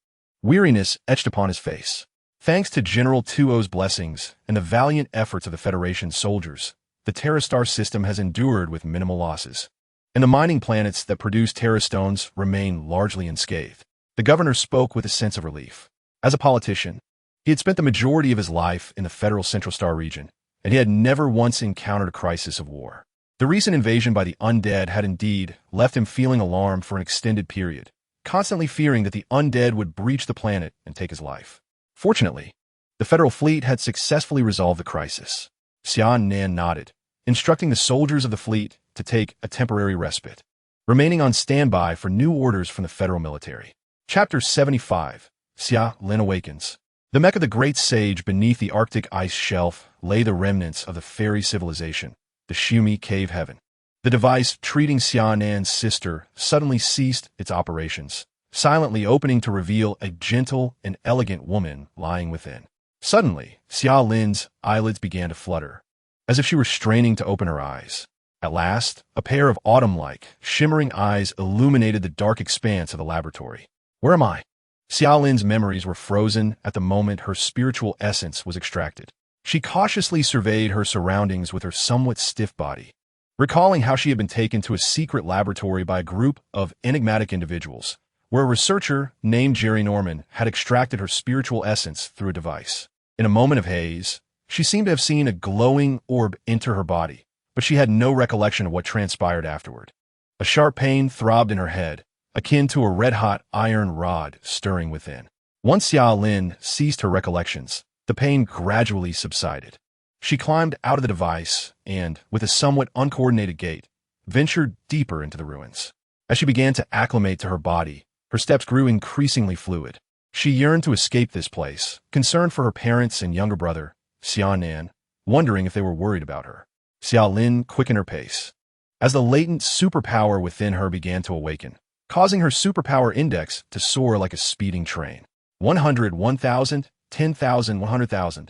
weariness etched upon his face. Thanks to General Tuo's blessings and the valiant efforts of the Federation soldiers, the Terrastar system has endured with minimal losses, and the mining planets that produce Terrastones remain largely unscathed. The governor spoke with a sense of relief. As a politician, he had spent the majority of his life in the federal Central Star region, and he had never once encountered a crisis of war. The recent invasion by the undead had indeed left him feeling alarmed for an extended period, constantly fearing that the undead would breach the planet and take his life. Fortunately, the federal fleet had successfully resolved the crisis. Xia Nan nodded, instructing the soldiers of the fleet to take a temporary respite, remaining on standby for new orders from the federal military. Chapter 75. Xia Nan Awakens. The Mecha, the great sage beneath the Arctic ice shelf, lay the remnants of the fairy civilization, the Shumi cave heaven. The device treating Xia Nan's sister suddenly ceased its operations, silently opening to reveal a gentle and elegant woman lying within. Suddenly, Xia Lin's eyelids began to flutter, as if she were straining to open her eyes. At last, a pair of autumn-like, shimmering eyes illuminated the dark expanse of the laboratory. Where am I? Xia Lin's memories were frozen at the moment her spiritual essence was extracted. She cautiously surveyed her surroundings with her somewhat stiff body, recalling how she had been taken to a secret laboratory by a group of enigmatic individuals, where a researcher named Jerry Norman had extracted her spiritual essence through a device. In a moment of haze, she seemed to have seen a glowing orb enter her body, but she had no recollection of what transpired afterward. A sharp pain throbbed in her head, akin to a red-hot iron rod stirring within. Once Xia Lin ceased her recollections, the pain gradually subsided. She climbed out of the device and, with a somewhat uncoordinated gait, ventured deeper into the ruins. As she began to acclimate to her body, her steps grew increasingly fluid. She yearned to escape this place, concerned for her parents and younger brother, Xia Nan, wondering if they were worried about her. Xia Lin quickened her pace, as the latent superpower within her began to awaken, causing her superpower index to soar like a speeding train. 100, 1,000, 10,000, 100,000,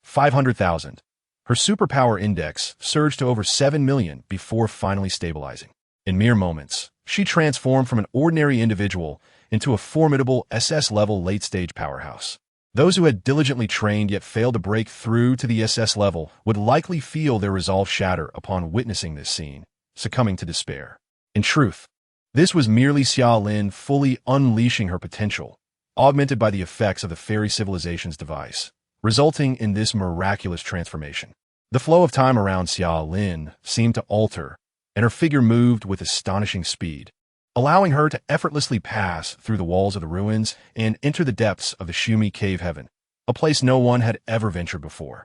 500,000. Her superpower index surged to over 7 million before finally stabilizing. In mere moments, she transformed from an ordinary individual into a formidable SS-level late-stage powerhouse. Those who had diligently trained yet failed to break through to the SS level would likely feel their resolve shatter upon witnessing this scene, succumbing to despair. In truth, this was merely Xia Lin fully unleashing her potential, augmented by the effects of the fairy civilization's device, resulting in this miraculous transformation. The flow of time around Xia Lin seemed to alter, and her figure moved with astonishing speed, allowing her to effortlessly pass through the walls of the ruins and enter the depths of the Shumi cave heaven, a place no one had ever ventured before.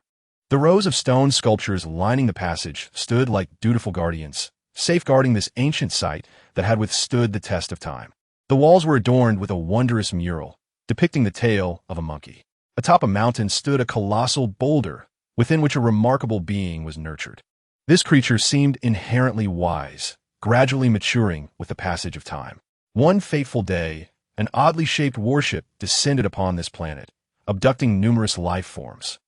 The rows of stone sculptures lining the passage stood like dutiful guardians, safeguarding this ancient site that had withstood the test of time. The walls were adorned with a wondrous mural, depicting the tail of a monkey. Atop a mountain stood a colossal boulder, within which a remarkable being was nurtured. This creature seemed inherently wise, gradually maturing with the passage of time. One fateful day, an oddly shaped warship descended upon this planet, abducting numerous life forms,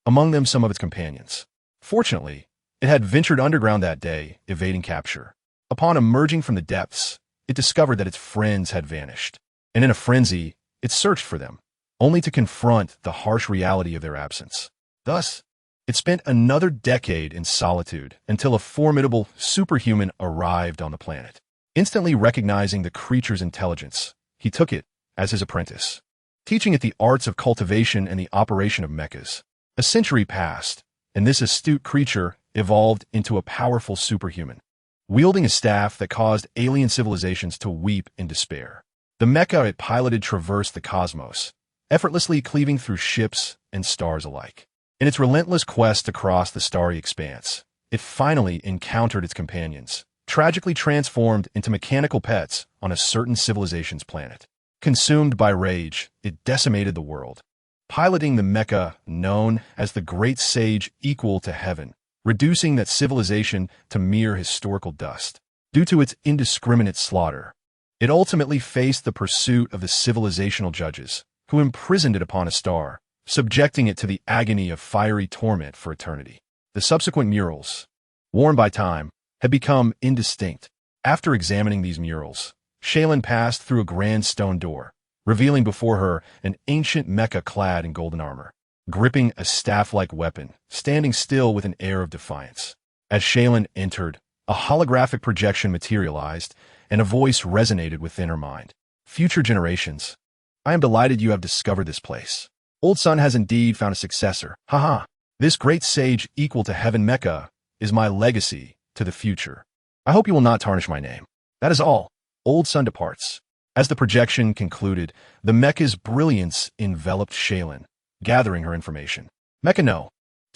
among them some of its companions. Fortunately, it had ventured underground that day, evading capture. Upon emerging from the depths, it discovered that its friends had vanished, and in a frenzy, it searched for them, only to confront the harsh reality of their absence. Thus, it spent another decade in solitude until a formidable superhuman arrived on the planet. Instantly recognizing the creature's intelligence, he took it as his apprentice, teaching it the arts of cultivation and the operation of mechas. A century passed, and this astute creature evolved into a powerful superhuman, wielding a staff that caused alien civilizations to weep in despair. The mecha it piloted traversed the cosmos, effortlessly cleaving through ships and stars alike. In its relentless quest across the starry expanse, it finally encountered its companions, tragically transformed into mechanical pets on a certain civilization's planet. Consumed by rage, it decimated the world, piloting the mecha known as the Great Sage equal to heaven, reducing that civilization to mere historical dust. Due to its indiscriminate slaughter, it ultimately faced the pursuit of the civilizational judges, who imprisoned it upon a star, subjecting it to the agony of fiery torment for eternity. The subsequent murals, worn by time, had become indistinct. After examining these murals, Shaylin passed through a grand stone door, revealing before her an ancient mecha clad in golden armor, gripping a staff-like weapon, standing still with an air of defiance. As Shaylin entered, a holographic projection materialized, and a voice resonated within her mind. Future generations, I am delighted you have discovered this place. Old Sun has indeed found a successor. Haha. This great sage equal to heaven mecha is my legacy to the future. I hope you will not tarnish my name. That is all. Old Sun departs. As the projection concluded, the mecha's brilliance enveloped Shaylin, gathering her information. Mecha No.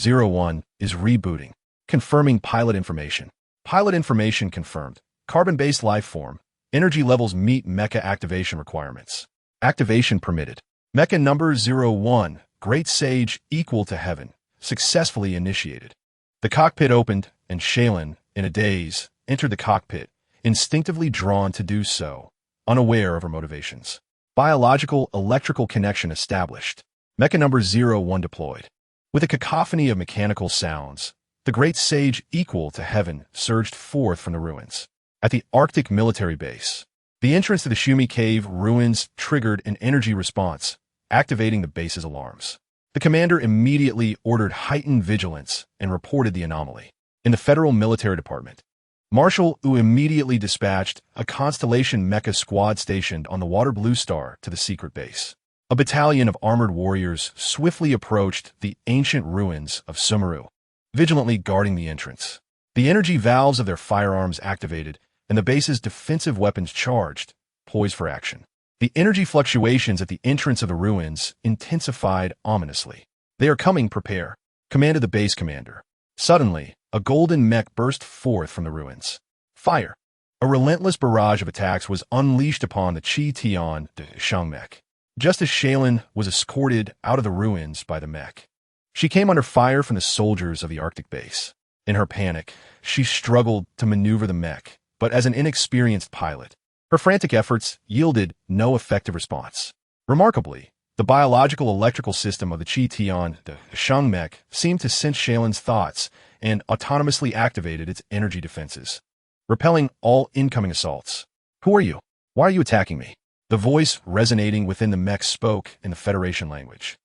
01 is rebooting, confirming pilot information. Pilot information confirmed. Carbon-based life form. Energy levels meet mecha activation requirements. Activation permitted. Mecha number 01, great sage equal to heaven, successfully initiated. The cockpit opened, and Xia Nan, in a daze, entered the cockpit, instinctively drawn to do so, unaware of her motivations. Biological electrical connection established. Mecha number 01 deployed. With a cacophony of mechanical sounds, the great sage equal to heaven surged forth from the ruins. At the Arctic military base, the entrance to the Shumi Cave ruins triggered an energy response, activating the base's alarms. The commander immediately ordered heightened vigilance and reported the anomaly. In the Federal Military Department, Marshal Wu immediately dispatched a Constellation Mecha squad stationed on the Water Blue Star to the secret base. A battalion of armored warriors swiftly approached the ancient ruins of Sumeru, vigilantly guarding the entrance. The energy valves of their firearms activated, and the base's defensive weapons charged, poised for action. The energy fluctuations at the entrance of the ruins intensified ominously. "They are coming, prepare," commanded the base commander. Suddenly, a golden mech burst forth from the ruins. Fire! A relentless barrage of attacks was unleashed upon the Chi Tian de Shang mech. Just as Xia Nan was escorted out of the ruins by the mech, she came under fire from the soldiers of the Arctic base. In her panic, she struggled to maneuver the mech, but as an inexperienced pilot, her frantic efforts yielded no effective response. Remarkably, the biological electrical system of the Chi Tian de Shang mech seemed to sense Xia Nan's thoughts and autonomously activated its energy defenses, repelling all incoming assaults. "Who are you? Why are you attacking me?" The voice resonating within the mech spoke in the Federation language,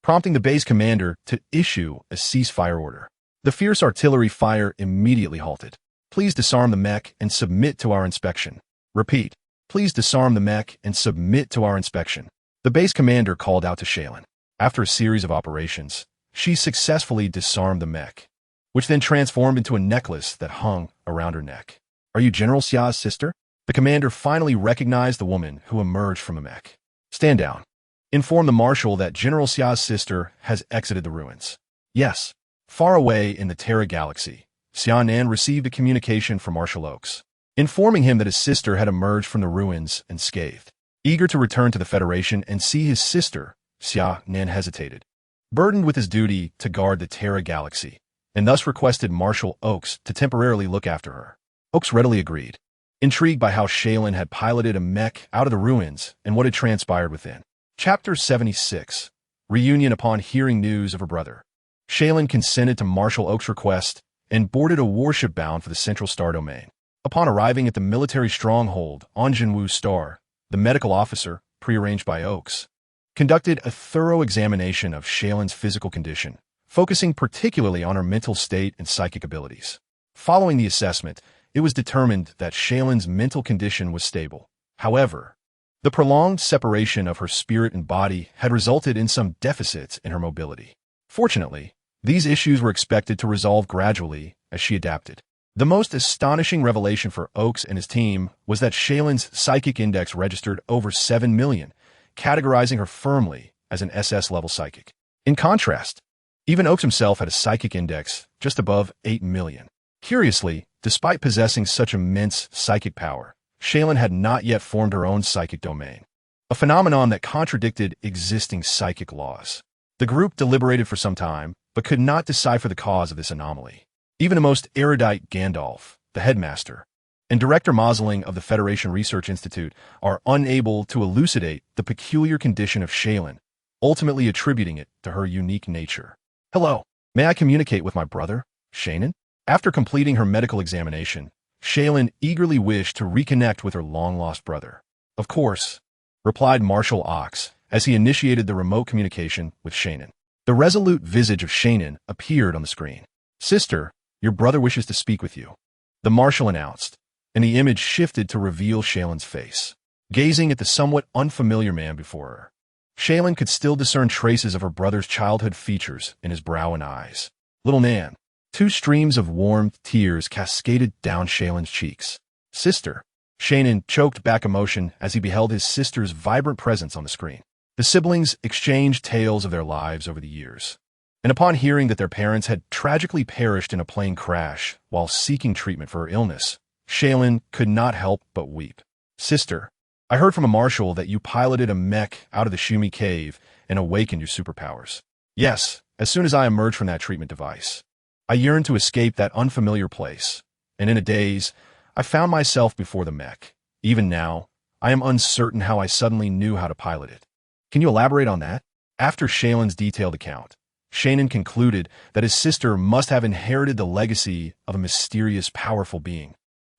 prompting the base commander to issue a ceasefire order. The fierce artillery fire immediately halted. "Please disarm the mech and submit to our inspection." Repeat, "Please disarm the mech and submit to our inspection." The base commander called out to Xia Nan. After a series of operations, she successfully disarmed the mech, which then transformed into a necklace that hung around her neck. "Are you General Xia's sister?" The commander finally recognized the woman who emerged from the mech. "Stand down. Inform the marshal that General Xia's sister has exited the ruins." Yes. Far away in the Terra Galaxy, Xia Nan received a communication from Marshal Oaks, informing him that his sister had emerged from the ruins unscathed. Eager to return to the Federation and see his sister, Xia Nan hesitated, burdened with his duty to guard the Terra Galaxy, and thus requested Marshal Oaks to temporarily look after her. Oaks readily agreed, intrigued by how Xia Nan had piloted a mech out of the ruins and what had transpired within. Chapter 76. Reunion upon hearing news of her brother. Xia Nan consented to Marshal Oaks' request and boarded a warship bound for the Central Star Domain. Upon arriving at the military stronghold on Jinwu Star, the medical officer, prearranged by Oaks, conducted a thorough examination of Xia Nan's physical condition, focusing particularly on her mental state and psychic abilities. Following the assessment, it was determined that Xia Nan's mental condition was stable. However, the prolonged separation of her spirit and body had resulted in some deficits in her mobility. Fortunately, these issues were expected to resolve gradually as she adapted. The most astonishing revelation for Oaks and his team was that Xia Nan's psychic index registered over 7 million, categorizing her firmly as an SS-level psychic. In contrast, even Oaks himself had a psychic index just above 8 million. Curiously, despite possessing such immense psychic power, Xia Nan had not yet formed her own psychic domain, a phenomenon that contradicted existing psychic laws. The group deliberated for some time, but could not decipher the cause of this anomaly. Even the most erudite Gandalf, the headmaster, and Director Mosling of the Federation Research Institute are unable to elucidate the peculiar condition of Xia Nan, ultimately attributing it to her unique nature. "Hello, may I communicate with my brother, Xia Nan?" After completing her medical examination, Xia Nan eagerly wished to reconnect with her long-lost brother. "Of course," replied Marshal Ox as he initiated the remote communication with Xia Nan. The resolute visage of Xia Nan appeared on the screen. "Sister, your brother wishes to speak with you," the marshal announced, and the image shifted to reveal Xia Nan's face. Gazing at the somewhat unfamiliar man before her, Xia Nan could still discern traces of her brother's childhood features in his brow and eyes. "Little Nan." Two streams of warm tears cascaded down Xia Nan's cheeks. "Sister." Xia Nan choked back emotion as he beheld his sister's vibrant presence on the screen. The siblings exchanged tales of their lives over the years, and upon hearing that their parents had tragically perished in a plane crash while seeking treatment for her illness, Xia Nan could not help but weep. "Sister." I heard from a marshal that you piloted a mech out of the Shumi cave and awakened your superpowers. Yes, as soon as I emerged from that treatment device. I yearned to escape that unfamiliar place, and in a daze, I found myself before the mech. Even now, I am uncertain how I suddenly knew how to pilot it. Can you elaborate on that? After Shaylin's detailed account, Xia Nan concluded that his sister must have inherited the legacy of a mysterious, powerful being,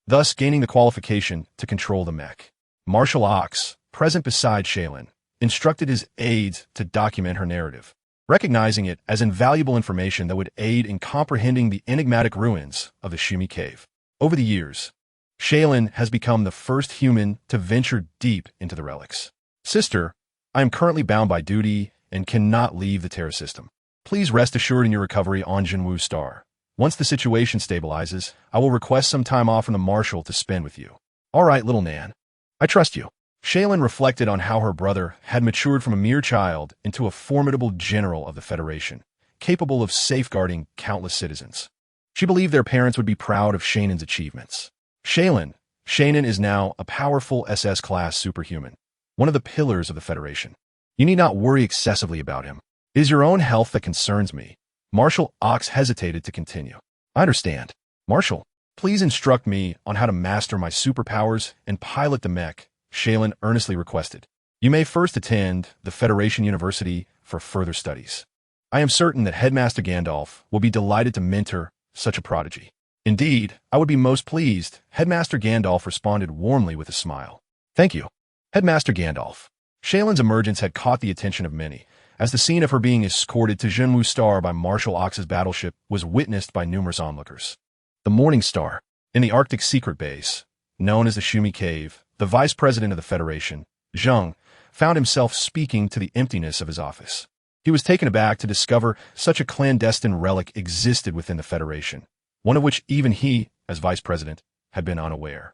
thus gaining the qualification to control the mech. Marshal Ox, present beside Xia Nan, instructed his aides to document her narrative, recognizing it as invaluable information that would aid in comprehending the enigmatic ruins of the Shumi cave. Over the years, Xia Nan has become the first human to venture deep into the relics. Sister, I am currently bound by duty and cannot leave the Terra system. Please rest assured in your recovery on Jinwu Star. Once the situation stabilizes, I will request some time off from the Marshal to spend with you. All right, little Nan. I trust you. Xia Nan reflected on how her brother had matured from a mere child into a formidable general of the Federation, capable of safeguarding countless citizens. She believed their parents would be proud of Xia Nan's achievements. Xia Nan is now a powerful SS-class superhuman, one of the pillars of the Federation. You need not worry excessively about him. It is your own health that concerns me. Marshal Ox hesitated to continue. I understand. Marshal, please instruct me on how to master my superpowers and pilot the mech, Xia Nan earnestly requested. You may first attend the Federation University for further studies. I am certain that Headmaster Gandalf will be delighted to mentor such a prodigy. Indeed, I would be most pleased. Headmaster Gandalf responded warmly with a smile. Thank you, Headmaster Gandalf. Xia Nan's emergence had caught the attention of many, as the scene of her being escorted to Jinwu Star by Marshal Ox's battleship was witnessed by numerous onlookers. The Morning Star, in the Arctic secret base, known as the Shumi Cave, the vice president of the Federation, Zheng, found himself speaking to the emptiness of his office. He was taken aback to discover such a clandestine relic existed within the Federation, one of which even he, as vice president, had been unaware.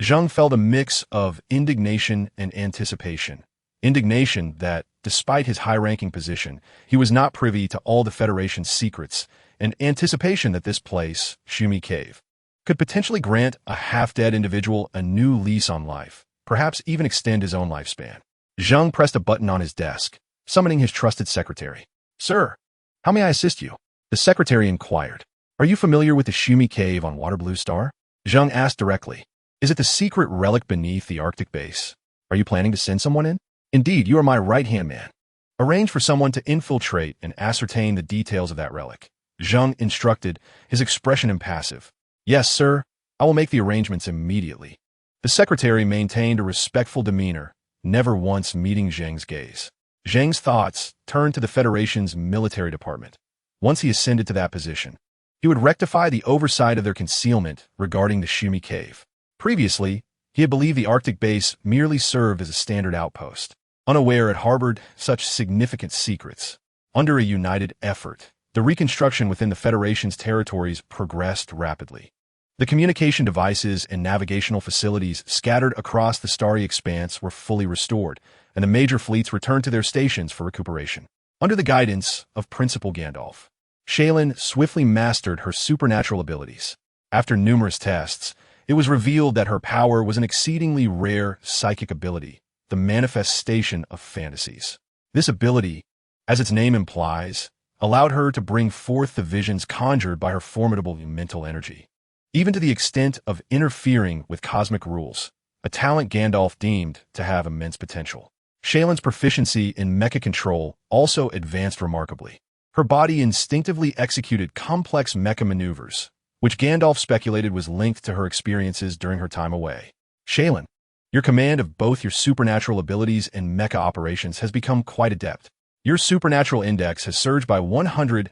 Zheng felt a mix of indignation and anticipation. Indignation that, despite his high-ranking position, he was not privy to all the Federation's secrets, and anticipation that this place, Shumi Cave, could potentially grant a half-dead individual a new lease on life, perhaps even extend his own lifespan. Zheng pressed a button on his desk, summoning his trusted secretary. Sir, how may I assist you? The secretary inquired. Are you familiar with the Shumi Cave on Waterblue Star? Zheng asked directly. Is it the secret relic beneath the Arctic base? Are you planning to send someone in? Indeed, you are my right-hand man. Arrange for someone to infiltrate and ascertain the details of that relic. Zheng instructed, his expression impassive. Yes, sir. I will make the arrangements immediately. The secretary maintained a respectful demeanor, never once meeting Zheng's gaze. Zheng's thoughts turned to the Federation's military department. Once he ascended to that position, he would rectify the oversight of their concealment regarding the Shumi Cave. Previously, he had believed the Arctic base merely served as a standard outpost, unaware it harbored such significant secrets. Under a united effort, the reconstruction within the Federation's territories progressed rapidly. The communication devices and navigational facilities scattered across the starry expanse were fully restored, and the major fleets returned to their stations for recuperation. Under the guidance of Principal Gandalf, Xia Nan swiftly mastered her supernatural abilities. After numerous tests, it was revealed that her power was an exceedingly rare psychic ability, the manifestation of fantasies. This ability, as its name implies, allowed her to bring forth the visions conjured by her formidable mental energy, even to the extent of interfering with cosmic rules, a talent Gandalf deemed to have immense potential. Xia Nan's proficiency in mecha control also advanced remarkably. Her body instinctively executed complex mecha maneuvers, which Gandalf speculated was linked to her experiences during her time away. Xia Nan, your command of both your supernatural abilities and mecha operations has become quite adept. Your supernatural index has surged by 100,000,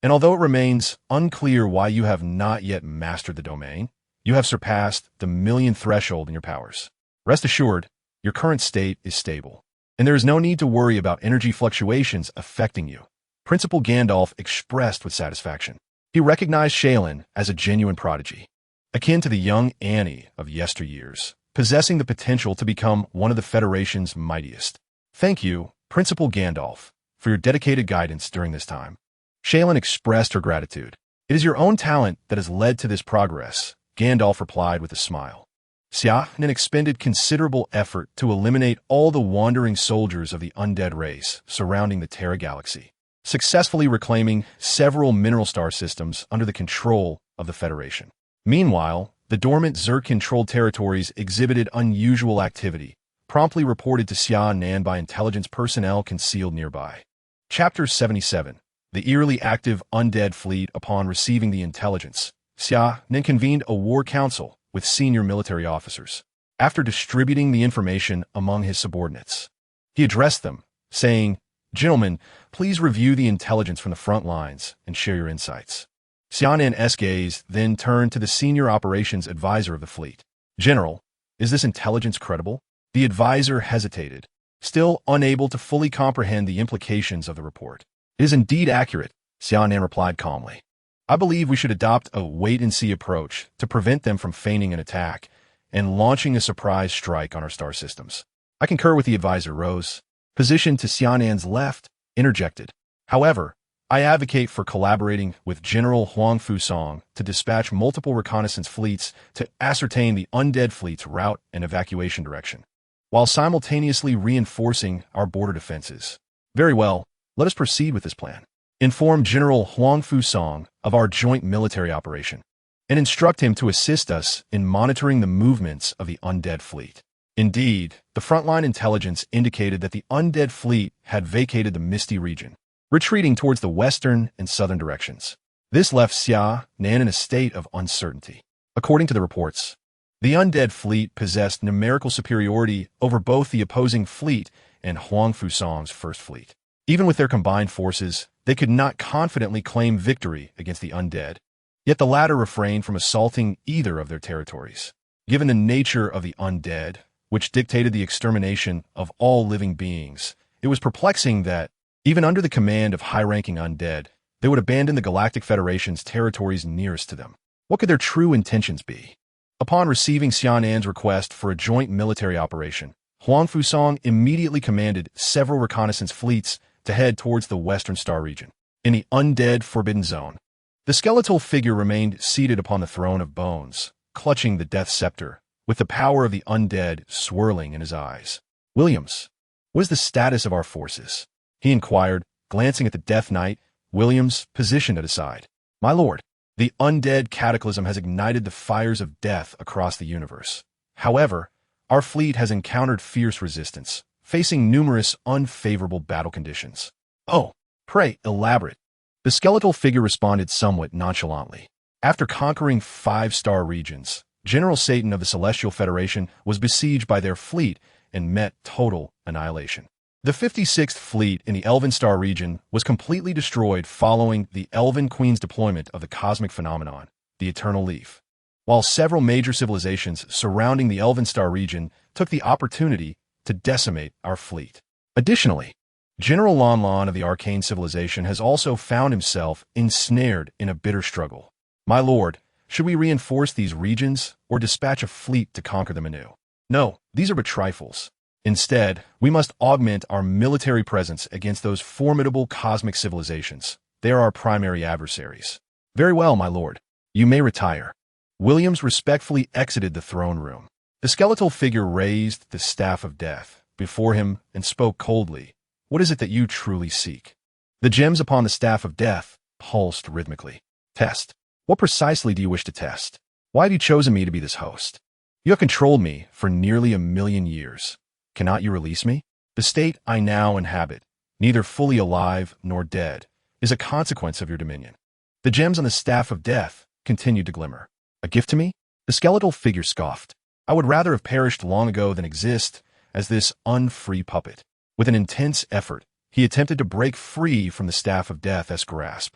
and although it remains unclear why you have not yet mastered the domain, you have surpassed the 1,000,000 threshold in your powers. Rest assured, your current state is stable, and there is no need to worry about energy fluctuations affecting you. Principal Gandalf expressed with satisfaction. He recognized Xia Nan as a genuine prodigy, akin to the young Annie of yesteryears, possessing the potential to become one of the Federation's mightiest. Thank you, Principal Gandalf, for your dedicated guidance during this time. Xia Nan expressed her gratitude. It is your own talent that has led to this progress, Gandalf replied with a smile. Xia Nan expended considerable effort to eliminate all the wandering soldiers of the undead race surrounding the Terra galaxy, successfully reclaiming several mineral star systems under the control of the Federation. Meanwhile, the dormant Zerg-controlled territories exhibited unusual activity, promptly reported to Xia Nan by intelligence personnel concealed nearby. Chapter 77. The eerily active undead fleet. Upon receiving the intelligence, Xia Nan convened a war council with senior military officers. After distributing the information among his subordinates, he addressed them, saying, "Gentlemen, please review the intelligence from the front lines and share your insights." Xia Nan's gaze then turned to the senior operations advisor of the fleet. "General, is this intelligence credible?" The advisor hesitated, still unable to fully comprehend the implications of the report. "It is indeed accurate," Xia Nan replied calmly. "I believe we should adopt a wait-and-see approach to prevent them from feigning an attack and launching a surprise strike on our star systems." "I concur with the advisor." Rose, positioned to Xia Nan's left, interjected. "However, I advocate for collaborating with General Huang Fusong to dispatch multiple reconnaissance fleets to ascertain the undead fleet's route and evacuation direction, while simultaneously reinforcing our border defenses." "Very well, let us proceed with this plan. Inform General Huang Fusong of our joint military operation, and instruct him to assist us in monitoring the movements of the undead fleet." Indeed, the frontline intelligence indicated that the undead fleet had vacated the Misty region, retreating towards the western and southern directions. This left Xia Nan in a state of uncertainty. According to the reports, the undead fleet possessed numerical superiority over both the opposing fleet and Huang Fusong's first fleet. Even with their combined forces, they could not confidently claim victory against the undead, yet the latter refrained from assaulting either of their territories. Given the nature of the undead, which dictated the extermination of all living beings, it was perplexing that, even under the command of high-ranking undead, they would abandon the Galactic Federation's territories nearest to them. What could their true intentions be? Upon receiving Xia Nan's request for a joint military operation, Huang Fusong immediately commanded several reconnaissance fleets to head towards the Western Star region. In the undead Forbidden Zone, the skeletal figure remained seated upon the throne of bones, clutching the Death Scepter, with the power of the undead swirling in his eyes. "Williams, what is the status of our forces?" he inquired, glancing at the Death Knight, Williams, positioned at his side. "My lord, the undead cataclysm has ignited the fires of death across the universe. However, our fleet has encountered fierce resistance, facing numerous unfavorable battle conditions." "Oh, pray elaborate." The skeletal figure responded somewhat nonchalantly. After conquering 5-star regions, General Satan of the Celestial Federation was besieged by their fleet and met total annihilation. The 56th Fleet in the Elven Star region was completely destroyed following the Elven Queen's deployment of the cosmic phenomenon, the Eternal Leaf, while several major civilizations surrounding the Elven Star region took the opportunity to decimate our fleet. Additionally, General Lon Lon of the Arcane Civilization has also found himself ensnared in a bitter struggle. "My lord, should we reinforce these regions or dispatch a fleet to conquer them anew?" "No, these are but trifles. Instead, we must augment our military presence against those formidable cosmic civilizations. They are our primary adversaries." "Very well, my lord. You may retire." Williams respectfully exited the throne room. The skeletal figure raised the Staff of Death before him and spoke coldly. "What is it that you truly seek?" The gems upon the Staff of Death pulsed rhythmically. "Test. What precisely do you wish to test? Why have you chosen me to be this host? You have controlled me for nearly 1,000,000 years. Cannot you release me? The state I now inhabit, neither fully alive nor dead, is a consequence of your dominion." The gems on the Staff of Death continued to glimmer. "A gift to me?" The skeletal figure scoffed. "I would rather have perished long ago than exist as this unfree puppet." With an intense effort, he attempted to break free from the Staff of Death's grasp,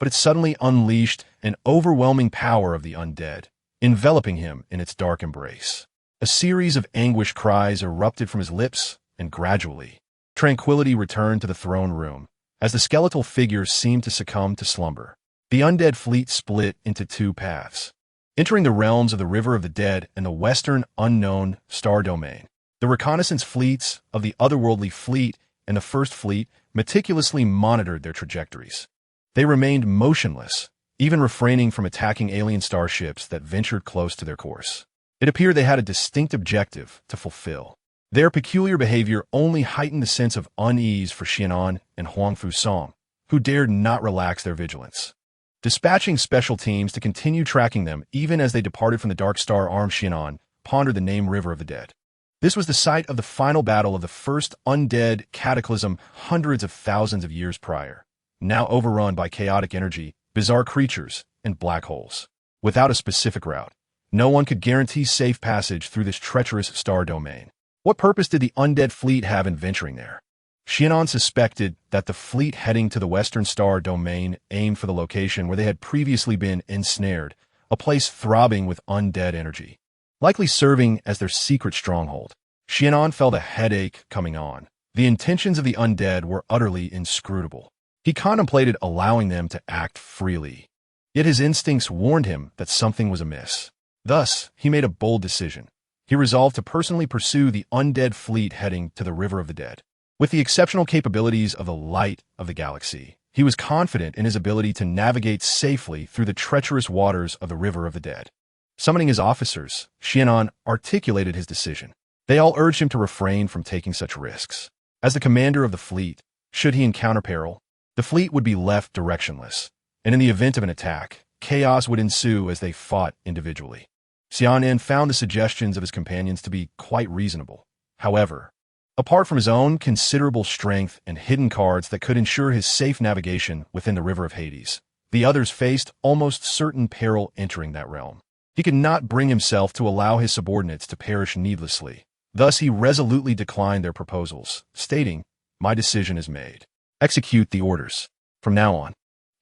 but it suddenly unleashed an overwhelming power of the undead, enveloping him in its dark embrace. A series of anguished cries erupted from his lips, and gradually, tranquility returned to the throne room, as the skeletal figure seemed to succumb to slumber. The undead fleet split into 2 paths, entering the realms of the River of the Dead and the Western Unknown Star Domain. The reconnaissance fleets of the Otherworldly Fleet and the First Fleet meticulously monitored their trajectories. They remained motionless, even refraining from attacking alien starships that ventured close to their course. It appeared they had a distinct objective to fulfill. Their peculiar behavior only heightened the sense of unease for Xia Nan and Huangfu Song, who dared not relax their vigilance. Dispatching special teams to continue tracking them even as they departed from the Dark Star armed Xia Nan pondered the name River of the Dead. This was the site of the final battle of the first undead cataclysm hundreds of thousands of years prior, now overrun by chaotic energy, bizarre creatures, and black holes. Without a specific route, no one could guarantee safe passage through this treacherous star domain. What purpose did the undead fleet have in venturing there? Xia Nan suspected that the fleet heading to the Western Star domain aimed for the location where they had previously been ensnared, a place throbbing with undead energy, likely serving as their secret stronghold. Xia Nan felt a headache coming on. The intentions of the undead were utterly inscrutable. He contemplated allowing them to act freely, yet his instincts warned him that something was amiss. Thus, he made a bold decision. He resolved to personally pursue the undead fleet heading to the River of the Dead. With the exceptional capabilities of the light of the galaxy, he was confident in his ability to navigate safely through the treacherous waters of the River of the Dead. Summoning his officers, Xia Nan articulated his decision. They all urged him to refrain from taking such risks. As the commander of the fleet, should he encounter peril, the fleet would be left directionless, and in the event of an attack, chaos would ensue as they fought individually. Xia Nan found the suggestions of his companions to be quite reasonable. However, apart from his own considerable strength and hidden cards that could ensure his safe navigation within the River of Hades, the others faced almost certain peril entering that realm. He could not bring himself to allow his subordinates to perish needlessly. Thus, he resolutely declined their proposals, stating, "My decision is made. Execute the orders. From now on,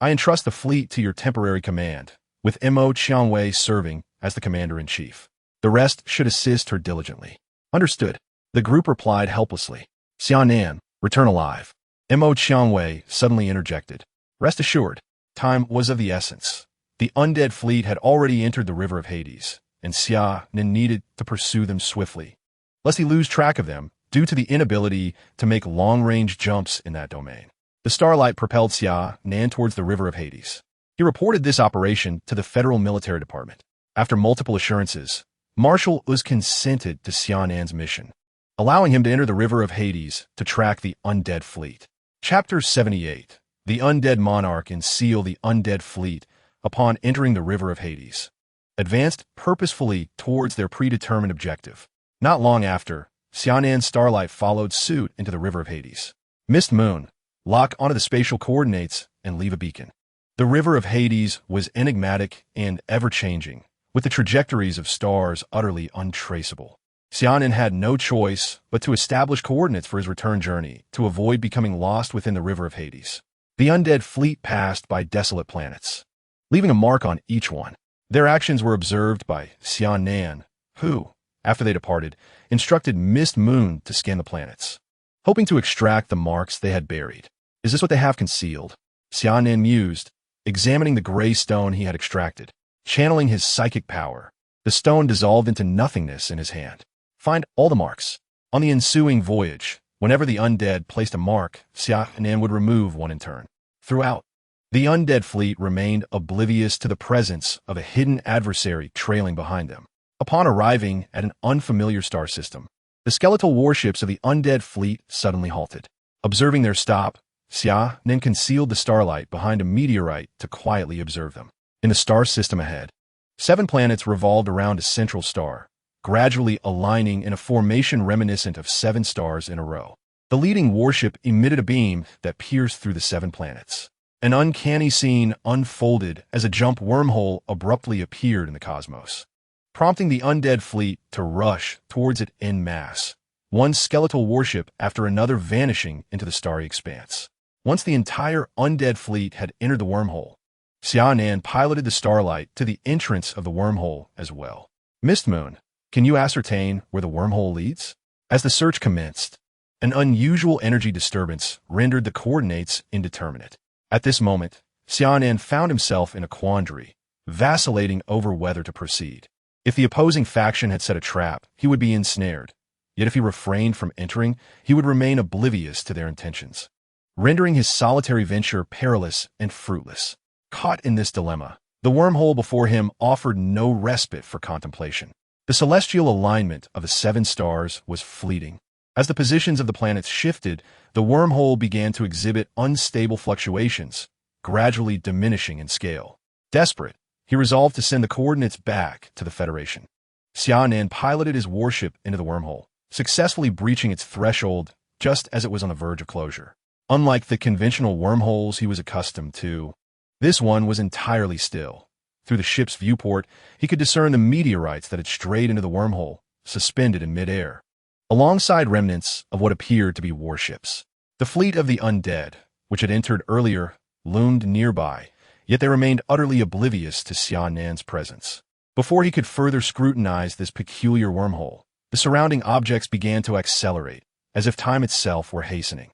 I entrust the fleet to your temporary command, with Mo Qiangwei serving as the commander-in-chief. The rest should assist her diligently." "Understood," the group replied helplessly. "Xia Nan, return alive." Mo Qiangwei suddenly interjected. "Rest assured, time was of the essence. The undead fleet had already entered the River of Hades, and Xia Nan needed to pursue them swiftly, lest he lose track of them due to the inability to make long-range jumps in that domain." The starlight propelled Xia Nan towards the River of Hades. He reported this operation to the Federal Military Department. After multiple assurances, Marshal Uz consented to Xia Nan's mission, allowing him to enter the River of Hades to track the undead fleet. Chapter 78. The Undead Monarch and Seal the Undead Fleet upon entering the River of Hades, advanced purposefully towards their predetermined objective. Not long after, Xia Nan's starlight followed suit into the River of Hades. Mist Moon, lock onto the spatial coordinates and leave a beacon. The River of Hades was enigmatic and ever-changing, with the trajectories of stars utterly untraceable. Xia Nan had no choice but to establish coordinates for his return journey to avoid becoming lost within the River of Hades. The undead fleet passed by desolate planets, leaving a mark on each one. Their actions were observed by Xia Nan, who, after they departed, instructed Mist Moon to scan the planets, hoping to extract the marks they had buried. "Is this what they have concealed?" Xia Nan mused, examining the gray stone he had extracted. Channeling his psychic power, the stone dissolved into nothingness in his hand. "Find all the marks." On the ensuing voyage, whenever the undead placed a mark, Xia Nan would remove one in turn. Throughout, the undead fleet remained oblivious to the presence of a hidden adversary trailing behind them. Upon arriving at an unfamiliar star system, the skeletal warships of the undead fleet suddenly halted. Observing their stop, Xia Nan concealed the starlight behind a meteorite to quietly observe them. In the star system ahead, 7 planets revolved around a central star, gradually aligning in a formation reminiscent of 7 stars in a row. The leading warship emitted a beam that pierced through the 7 planets. An uncanny scene unfolded as a jump wormhole abruptly appeared in the cosmos, prompting the undead fleet to rush towards it en masse, one skeletal warship after another vanishing into the starry expanse. Once the entire undead fleet had entered the wormhole, Xia Nan piloted the starlight to the entrance of the wormhole as well. "Mist Moon, can you ascertain where the wormhole leads?" As the search commenced, an unusual energy disturbance rendered the coordinates indeterminate. At this moment, Xia Nan found himself in a quandary, vacillating over whether to proceed. If the opposing faction had set a trap, he would be ensnared. Yet if he refrained from entering, he would remain oblivious to their intentions, rendering his solitary venture perilous and fruitless. Caught in this dilemma, the wormhole before him offered no respite for contemplation. The celestial alignment of the 7 stars was fleeting. As the positions of the planets shifted, the wormhole began to exhibit unstable fluctuations, gradually diminishing in scale. Desperate, he resolved to send the coordinates back to the Federation. Xia Nan piloted his warship into the wormhole, successfully breaching its threshold just as it was on the verge of closure. Unlike the conventional wormholes he was accustomed to, this one was entirely still. Through the ship's viewport, he could discern the meteorites that had strayed into the wormhole, suspended in midair, alongside remnants of what appeared to be warships. The fleet of the undead, which had entered earlier, loomed nearby, yet they remained utterly oblivious to Xia Nan's presence. Before he could further scrutinize this peculiar wormhole, the surrounding objects began to accelerate, as if time itself were hastening.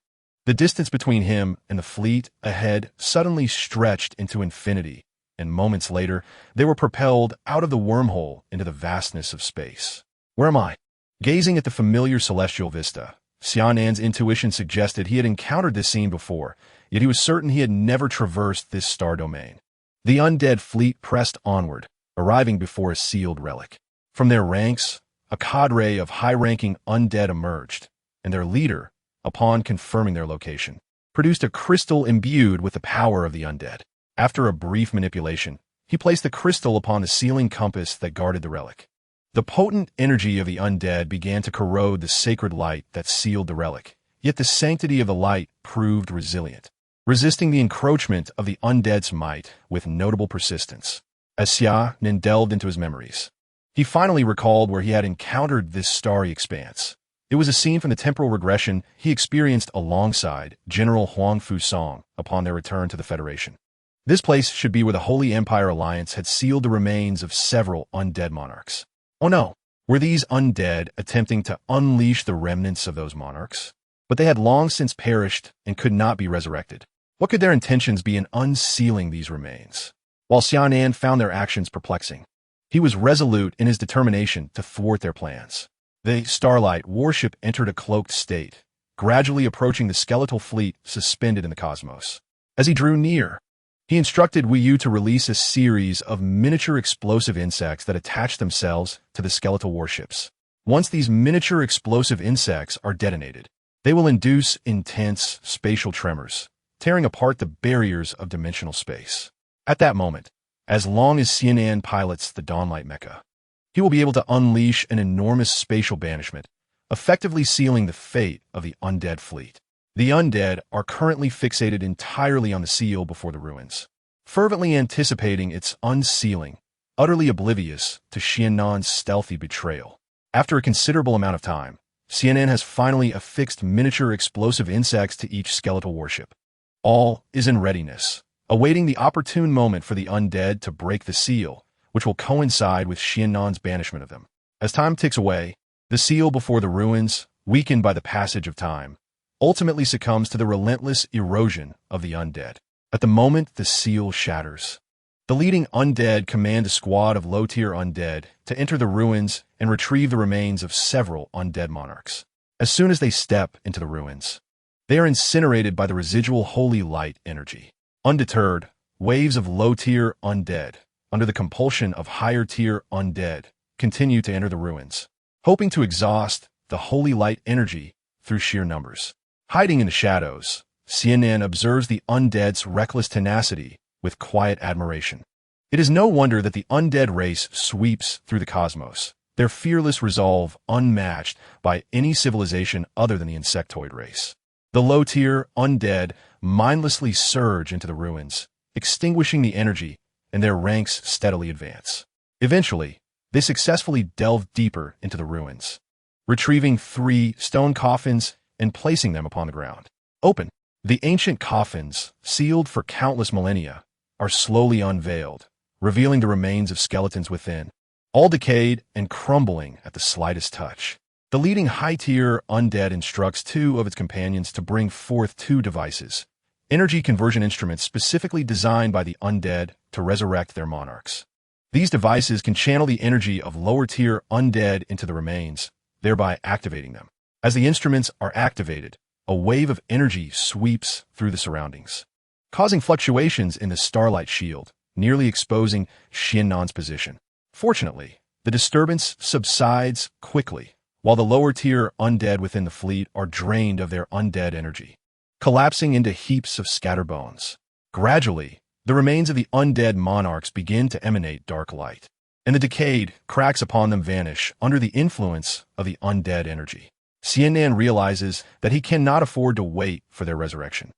The distance between him and the fleet ahead suddenly stretched into infinity, and moments later, they were propelled out of the wormhole into the vastness of space. Where am I? Gazing at the familiar celestial vista, Xia Nan's intuition suggested he had encountered this scene before, yet he was certain he had never traversed this star domain. The undead fleet pressed onward, arriving before a sealed relic. From their ranks, a cadre of high-ranking undead emerged, and their leader, upon confirming their location, produced a crystal imbued with the power of the undead. After a brief manipulation, he placed the crystal upon the sealing compass that guarded the relic. The potent energy of the undead began to corrode the sacred light that sealed the relic, yet the sanctity of the light proved resilient, resisting the encroachment of the undead's might with notable persistence. As Xia Nan delved into his memories, he finally recalled where he had encountered this starry expanse. It was a scene from the temporal regression he experienced alongside General Huang Fusong upon their return to the Federation. This place should be where the Holy Empire Alliance had sealed the remains of several undead monarchs. Oh no, were these undead attempting to unleash the remnants of those monarchs? But they had long since perished and could not be resurrected. What could their intentions be in unsealing these remains? While Xia Nan found their actions perplexing, he was resolute in his determination to thwart their plans. The Starlight warship entered a cloaked state, gradually approaching the skeletal fleet suspended in the cosmos. As he drew near, he instructed Wei Yu to release a series of miniature explosive insects that attach themselves to the skeletal warships. Once these miniature explosive insects are detonated, they will induce intense spatial tremors, tearing apart the barriers of dimensional space. At that moment, as long as Xia Nan pilots the Dawnlight Mecha, he will be able to unleash an enormous spatial banishment, effectively sealing the fate of the undead fleet. The undead are currently fixated entirely on the seal before the ruins, fervently anticipating its unsealing, utterly oblivious to Xia Nan's stealthy betrayal. After a considerable amount of time, Xia Nan has finally affixed miniature explosive insects to each skeletal warship. All is in readiness, awaiting the opportune moment for the undead to break the seal, which will coincide with Xia Nan's banishment of them. As time ticks away, the seal before the ruins, weakened by the passage of time, ultimately succumbs to the relentless erosion of the undead. At the moment the seal shatters, the leading undead command a squad of low-tier undead to enter the ruins and retrieve the remains of several undead monarchs. As soon as they step into the ruins, they are incinerated by the residual holy light energy. Undeterred, waves of low-tier undead, under the compulsion of higher-tier undead, continue to enter the ruins, hoping to exhaust the holy light energy through sheer numbers. Hiding in the shadows, Xia Nan observes the undead's reckless tenacity with quiet admiration. It is no wonder that the undead race sweeps through the cosmos, their fearless resolve unmatched by any civilization other than the insectoid race. The low-tier undead mindlessly surge into the ruins, extinguishing the energy, and their ranks steadily advance. Eventually, they successfully delve deeper into the ruins, retrieving 3 stone coffins and placing them upon the ground. Open. The ancient coffins, sealed for countless millennia, are slowly unveiled, revealing the remains of skeletons within, all decayed and crumbling at the slightest touch. The leading high-tier undead instructs 2 of its companions to bring forth 2 devices, energy conversion instruments specifically designed by the undead to resurrect their monarchs. These devices can channel the energy of lower-tier undead into the remains, thereby activating them. As the instruments are activated, a wave of energy sweeps through the surroundings, causing fluctuations in the starlight shield, nearly exposing Xia Nan's position. Fortunately, The disturbance subsides quickly, while the lower-tier undead within the fleet are drained of their undead energy, collapsing into heaps of scatterbones. Gradually, the remains of the undead monarchs begin to emanate dark light, and the decayed cracks upon them vanish under the influence of the undead energy. Xia Nan realizes that he cannot afford to wait for their resurrection,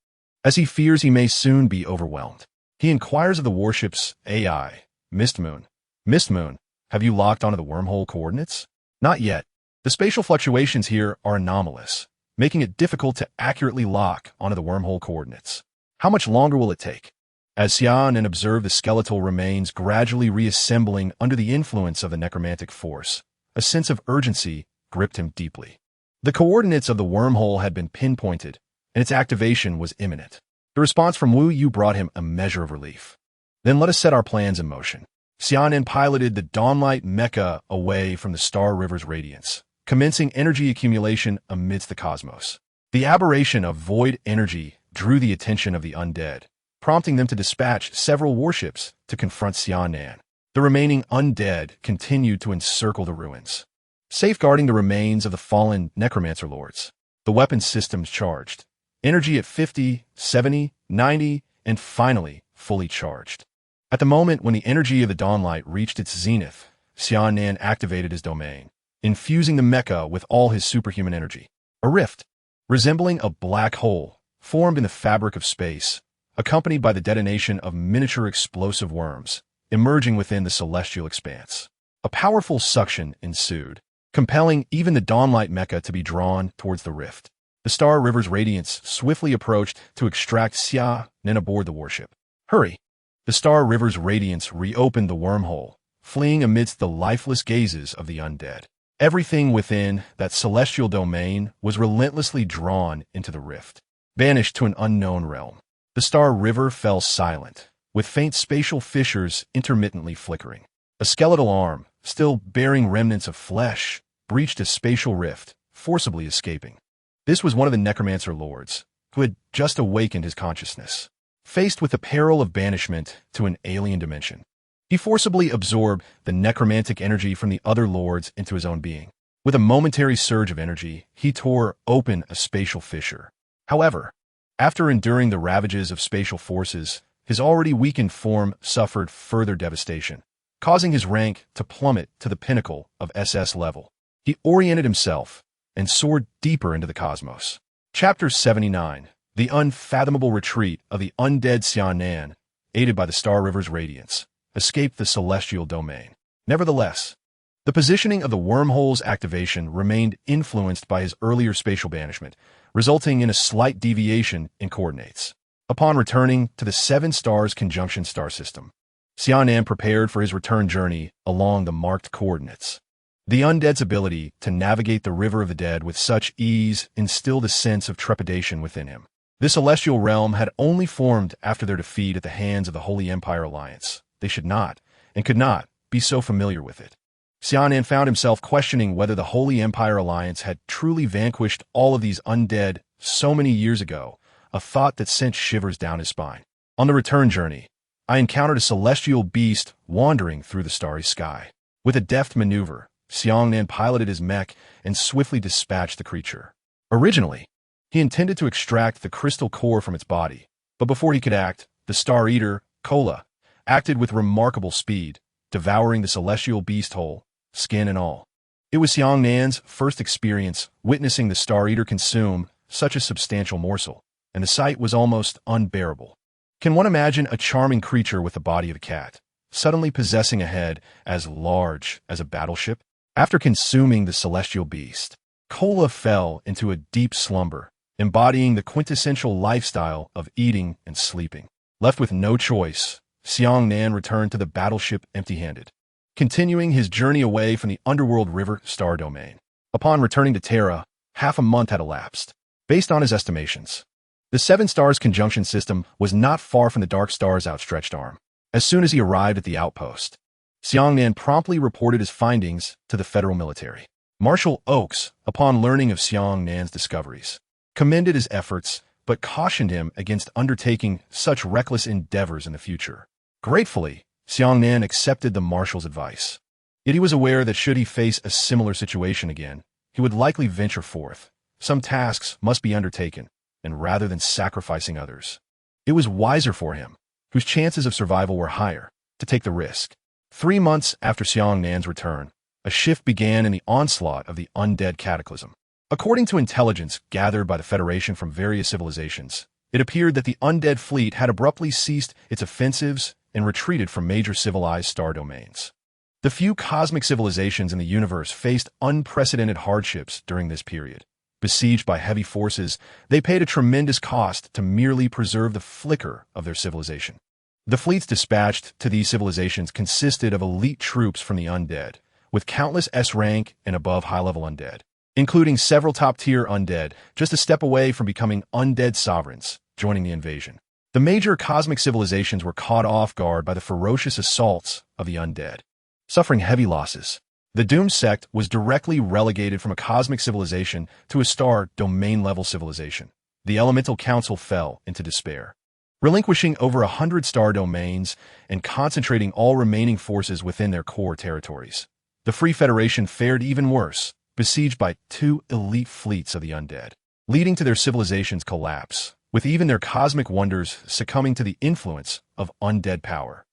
as he fears he may soon be overwhelmed. He inquires of the warship's AI, Mistmoon. Mistmoon, have you locked onto the wormhole coordinates? Not yet. The spatial fluctuations here are anomalous, making it difficult to accurately lock onto the wormhole coordinates. How much longer will it take? As Xia Nan observed the skeletal remains gradually reassembling under the influence of the necromantic force, a sense of urgency gripped him deeply. The coordinates of the wormhole had been pinpointed, and its activation was imminent. The response from Wu Yu brought him a measure of relief. Then let us set our plans in motion. Xia Nan piloted the dawnlight mecha away from the Star River's radiance, commencing energy accumulation amidst the cosmos. The aberration of void energy drew the attention of the undead, prompting them to dispatch several warships to confront Xia Nan. The remaining undead continued to encircle the ruins, safeguarding the remains of the fallen necromancer lords. The weapon systems charged, energy at 50, 70, 90, and finally fully charged. At the moment when the energy of the dawnlight reached its zenith, Xia Nan activated his domain, infusing the mecha with all his superhuman energy. A rift, resembling a black hole, formed in the fabric of space, accompanied by the detonation of miniature explosive worms, emerging within the celestial expanse. A powerful suction ensued, compelling even the dawnlight mecha to be drawn towards the rift. The Star River's radiance swiftly approached to extract Xia Nan aboard the warship. Hurry! The Star River's radiance reopened the wormhole, fleeing amidst the lifeless gazes of the undead. Everything within that celestial domain was relentlessly drawn into the rift, banished to an unknown realm. The Star River fell silent, with faint spatial fissures intermittently flickering. A skeletal arm, still bearing remnants of flesh, breached a spatial rift, forcibly escaping. This was one of the necromancer lords, who had just awakened his consciousness. Faced with the peril of banishment to an alien dimension, he forcibly absorbed the necromantic energy from the other lords into his own being. With a momentary surge of energy, he tore open a spatial fissure. However, after enduring the ravages of spatial forces, his already weakened form suffered further devastation, causing his rank to plummet to the pinnacle of SS level. He oriented himself and soared deeper into the cosmos. Chapter 79. The unfathomable retreat of the undead Xia Nan, aided by the Star River's radiance, escaped the celestial domain. Nevertheless, the positioning of the wormhole's activation remained influenced by his earlier spatial banishment, resulting in a slight deviation in coordinates. Upon returning to the Seven Stars Conjunction star system, Xia Nan prepared for his return journey along the marked coordinates. The undead's ability to navigate the River of the Dead with such ease instilled a sense of trepidation within him. This celestial realm had only formed after their defeat at the hands of the Holy Empire Alliance. They should not, and could not, be so familiar with it. Xia Nan found himself questioning whether the Holy Empire Alliance had truly vanquished all of these undead so many years ago, a thought that sent shivers down his spine. On the return journey, I encountered a celestial beast wandering through the starry sky. With a deft maneuver, Xia Nan piloted his mech and swiftly dispatched the creature. Originally, he intended to extract the crystal core from its body, but before he could act, the Star Eater, Kola, acted with remarkable speed, devouring the celestial beast whole, skin and all. It was Xia Nan's first experience witnessing the Star Eater consume such a substantial morsel, and the sight was almost unbearable. Can one imagine a charming creature with the body of a cat, suddenly possessing a head as large as a battleship? After consuming the celestial beast, Kola fell into a deep slumber, embodying the quintessential lifestyle of eating and sleeping. Left with no choice, Xia Nan returned to the battleship empty-handed, continuing his journey away from the underworld river star domain. Upon returning to Terra, half a month had elapsed. Based on his estimations, the Seven Stars Conjunction system was not far from the Dark Star's outstretched arm. As soon as he arrived at the outpost, Xia Nan promptly reported his findings to the federal military. Marshal Oakes, upon learning of Xia Nan's discoveries, commended his efforts, but cautioned him against undertaking such reckless endeavors in the future. Gratefully, Xia Nan accepted the marshal's advice. Yet he was aware that should he face a similar situation again, he would likely venture forth. Some tasks must be undertaken, and rather than sacrificing others, it was wiser for him, whose chances of survival were higher, to take the risk. 3 months after Xia Nan's return, a shift began in the onslaught of the undead cataclysm. According to intelligence gathered by the Federation from various civilizations, it appeared that the undead fleet had abruptly ceased its offensives and retreated from major civilized star domains. The few cosmic civilizations in the universe faced unprecedented hardships during this period. Besieged by heavy forces, they paid a tremendous cost to merely preserve the flicker of their civilization. The fleets dispatched to these civilizations consisted of elite troops from the undead, with countless S-rank and above high-level undead, including several top-tier undead, just a step away from becoming undead sovereigns, joining the invasion. The major cosmic civilizations were caught off guard by the ferocious assaults of the undead, suffering heavy losses. The doomed sect was directly relegated from a cosmic civilization to a star domain-level civilization. The Elemental Council fell into despair, relinquishing over 100 star domains and concentrating all remaining forces within their core territories. The Free Federation fared even worse, besieged by 2 elite fleets of the undead, leading to their civilization's collapse, with even their cosmic wonders succumbing to the influence of undead power.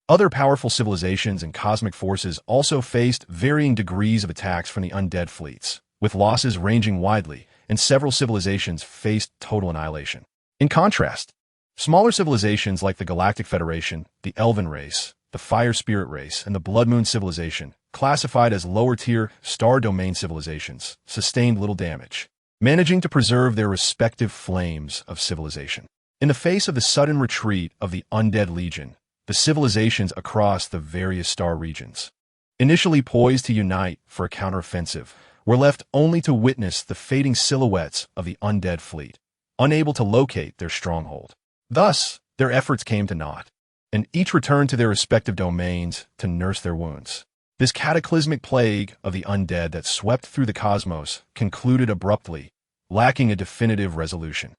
Other powerful civilizations and cosmic forces also faced varying degrees of attacks from the undead fleets, with losses ranging widely, and several civilizations faced total annihilation. In contrast, smaller civilizations like the Galactic Federation, the Elven race, the Fire Spirit race, and the Blood Moon civilization, classified as lower-tier star domain civilizations, sustained little damage, managing to preserve their respective flames of civilization. In the face of the sudden retreat of the Undead Legion, the civilizations across the various star regions, initially poised to unite for a counteroffensive, were left only to witness the fading silhouettes of the undead fleet, unable to locate their stronghold. Thus, their efforts came to naught, and each returned to their respective domains to nurse their wounds. This cataclysmic plague of the undead that swept through the cosmos concluded abruptly, lacking a definitive resolution.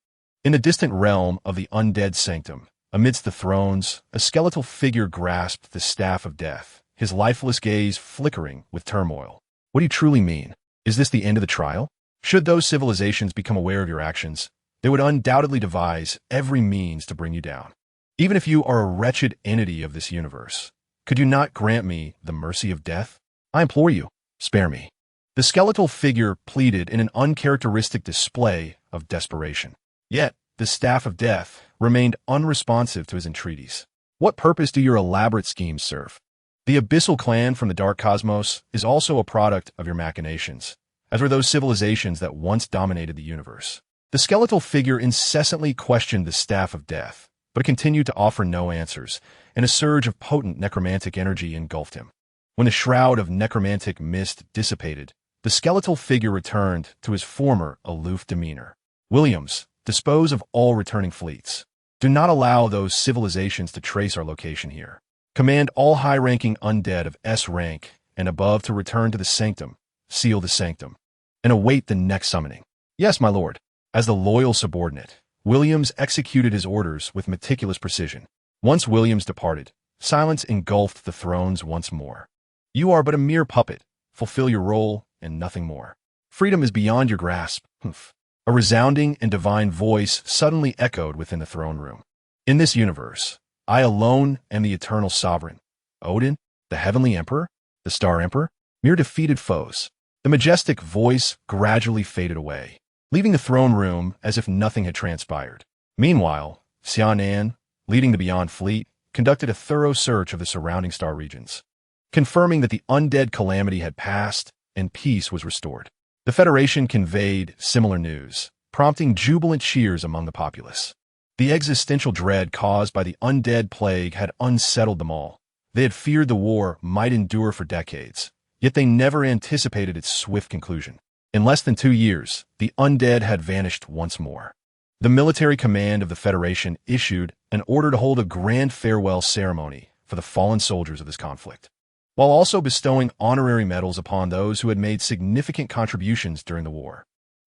In the distant realm of the undead sanctum, amidst the thrones, a skeletal figure grasped the staff of death, his lifeless gaze flickering with turmoil. What do you truly mean? Is this the end of the trial? Should those civilizations become aware of your actions, they would undoubtedly devise every means to bring you down. Even if you are a wretched entity of this universe, could you not grant me the mercy of death? I implore you, spare me. The skeletal figure pleaded in an uncharacteristic display of desperation. Yet, the staff of death remained unresponsive to his entreaties. What purpose do your elaborate schemes serve? The Abyssal Clan from the Dark Cosmos is also a product of your machinations, as were those civilizations that once dominated the universe. The skeletal figure incessantly questioned the staff of death, but it continued to offer no answers, and a surge of potent necromantic energy engulfed him. When the shroud of necromantic mist dissipated, the skeletal figure returned to his former aloof demeanor. Williams, dispose of all returning fleets. Do not allow those civilizations to trace our location here. Command all high-ranking undead of S rank and above to return to the sanctum, seal the sanctum, and await the next summoning. Yes, my lord. As the loyal subordinate, Williams executed his orders with meticulous precision. Once Williams departed, silence engulfed the thrones once more. You are but a mere puppet. Fulfill your role and nothing more. Freedom is beyond your grasp. Humph. A resounding and divine voice suddenly echoed within the throne room. In this universe, I alone am the eternal sovereign. Odin, the heavenly emperor, the star emperor, mere defeated foes. The majestic voice gradually faded away, leaving the throne room as if nothing had transpired. Meanwhile, Xia Nan, leading the Beyond Fleet, conducted a thorough search of the surrounding star regions, confirming that the undead calamity had passed and peace was restored. The Federation conveyed similar news, prompting jubilant cheers among the populace. The existential dread caused by the undead plague had unsettled them all. They had feared the war might endure for decades, yet they never anticipated its swift conclusion. In less than 2 years, the undead had vanished once more. The military command of the Federation issued an order to hold a grand farewell ceremony for the fallen soldiers of this conflict, while also bestowing honorary medals upon those who had made significant contributions during the war.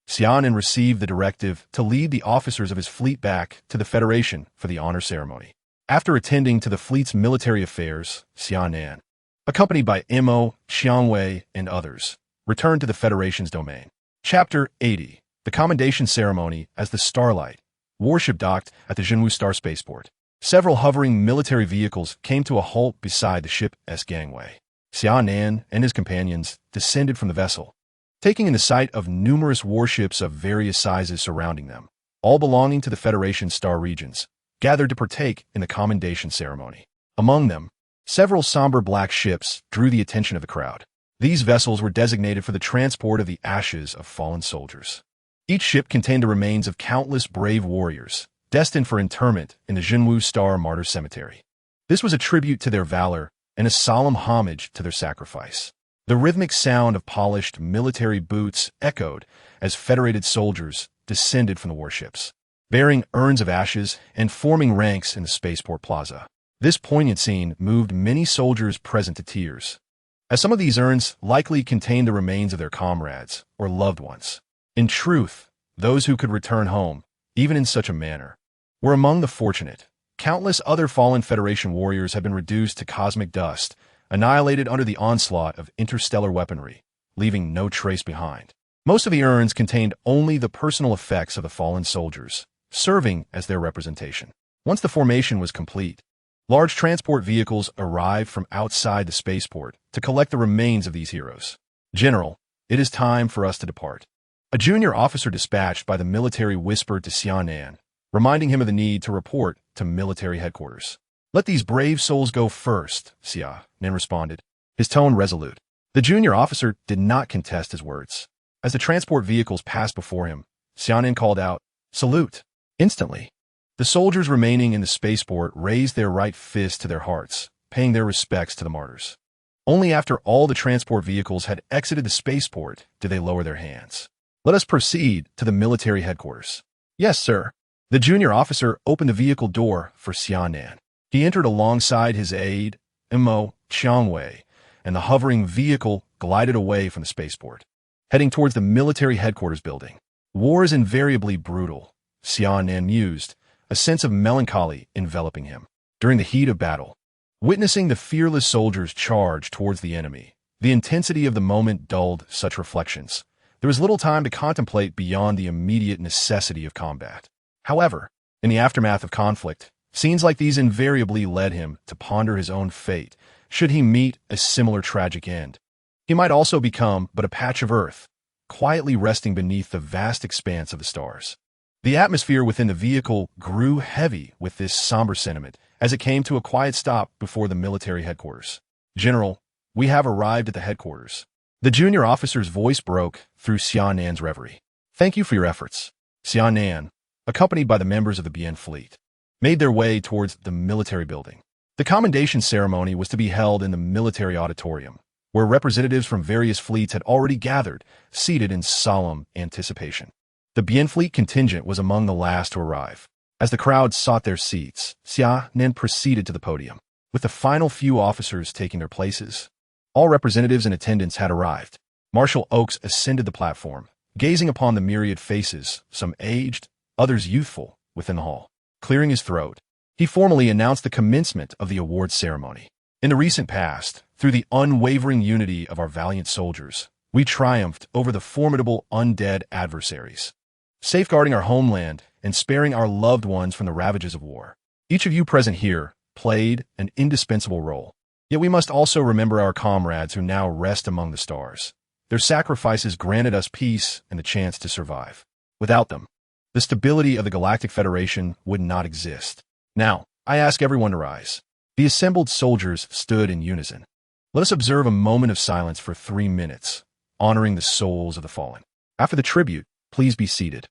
Xia Nan received the directive to lead the officers of his fleet back to the Federation for the honor ceremony. After attending to the fleet's military affairs, Xia Nan, accompanied by Mo, Xiangwei, and others, returned to the Federation's domain. Chapter 80. The Commendation Ceremony as the Starlight. Warship docked at the Jinwu Star Spaceport. Several hovering military vehicles came to a halt beside the ship's gangway. Xia Nan and his companions descended from the vessel, taking in the sight of numerous warships of various sizes surrounding them, all belonging to the Federation's star regions, gathered to partake in the commendation ceremony. Among them, several somber black ships drew the attention of the crowd. These vessels were designated for the transport of the ashes of fallen soldiers. Each ship contained the remains of countless brave warriors, destined for interment in the Jinwu Star Martyr Cemetery. This was a tribute to their valor and a solemn homage to their sacrifice. The rhythmic sound of polished military boots echoed as Federated soldiers descended from the warships, bearing urns of ashes and forming ranks in the spaceport plaza. This poignant scene moved many soldiers present to tears, as some of these urns likely contained the remains of their comrades or loved ones. In truth, those who could return home, even in such a manner, were among the fortunate. Countless other fallen Federation warriors have been reduced to cosmic dust, annihilated under the onslaught of interstellar weaponry, leaving no trace behind. Most of the urns contained only the personal effects of the fallen soldiers, serving as their representation. Once the formation was complete, large transport vehicles arrived from outside the spaceport to collect the remains of these heroes. General, it is time for us to depart. A junior officer dispatched by the military whispered to Xia Nan, reminding him of the need to report to military headquarters. Let these brave souls go first, Xia Nan responded, his tone resolute. The junior officer did not contest his words. As the transport vehicles passed before him, Xia Nan called out, "Salute!" Instantly, the soldiers remaining in the spaceport raised their right fist to their hearts, paying their respects to the martyrs. Only after all the transport vehicles had exited the spaceport did they lower their hands. Let us proceed to the military headquarters. Yes, sir. The junior officer opened the vehicle door for Xia Nan. He entered alongside his aide, Mo Xiangwei, and the hovering vehicle glided away from the spaceport, heading towards the military headquarters building. War is invariably brutal, Xia Nan mused, a sense of melancholy enveloping him. During the heat of battle, witnessing the fearless soldiers charge towards the enemy, the intensity of the moment dulled such reflections. There was little time to contemplate beyond the immediate necessity of combat. However, in the aftermath of conflict, scenes like these invariably led him to ponder his own fate should he meet a similar tragic end. He might also become but a patch of earth, quietly resting beneath the vast expanse of the stars. The atmosphere within the vehicle grew heavy with this somber sentiment as it came to a quiet stop before the military headquarters. General, we have arrived at the headquarters. The junior officer's voice broke through Xia Nan's reverie. Thank you for your efforts. Xia Nan, accompanied by the members of the Bien Fleet, made their way towards the military building. The commendation ceremony was to be held in the military auditorium, where representatives from various fleets had already gathered, seated in solemn anticipation. The Bien Fleet contingent was among the last to arrive. As the crowd sought their seats, Xia Nan proceeded to the podium. With the final few officers taking their places, all representatives in attendance had arrived. Marshal Oakes ascended the platform, gazing upon the myriad faces, some aged, others youthful, within the hall. Clearing his throat, he formally announced the commencement of the awards ceremony. In the recent past, through the unwavering unity of our valiant soldiers, we triumphed over the formidable undead adversaries, safeguarding our homeland and sparing our loved ones from the ravages of war. Each of you present here played an indispensable role. Yet we must also remember our comrades who now rest among the stars. Their sacrifices granted us peace and the chance to survive. Without them, the stability of the Galactic Federation would not exist. Now, I ask everyone to rise. The assembled soldiers stood in unison. Let us observe a moment of silence for 3 minutes, honoring the souls of the fallen. After the tribute, please be seated.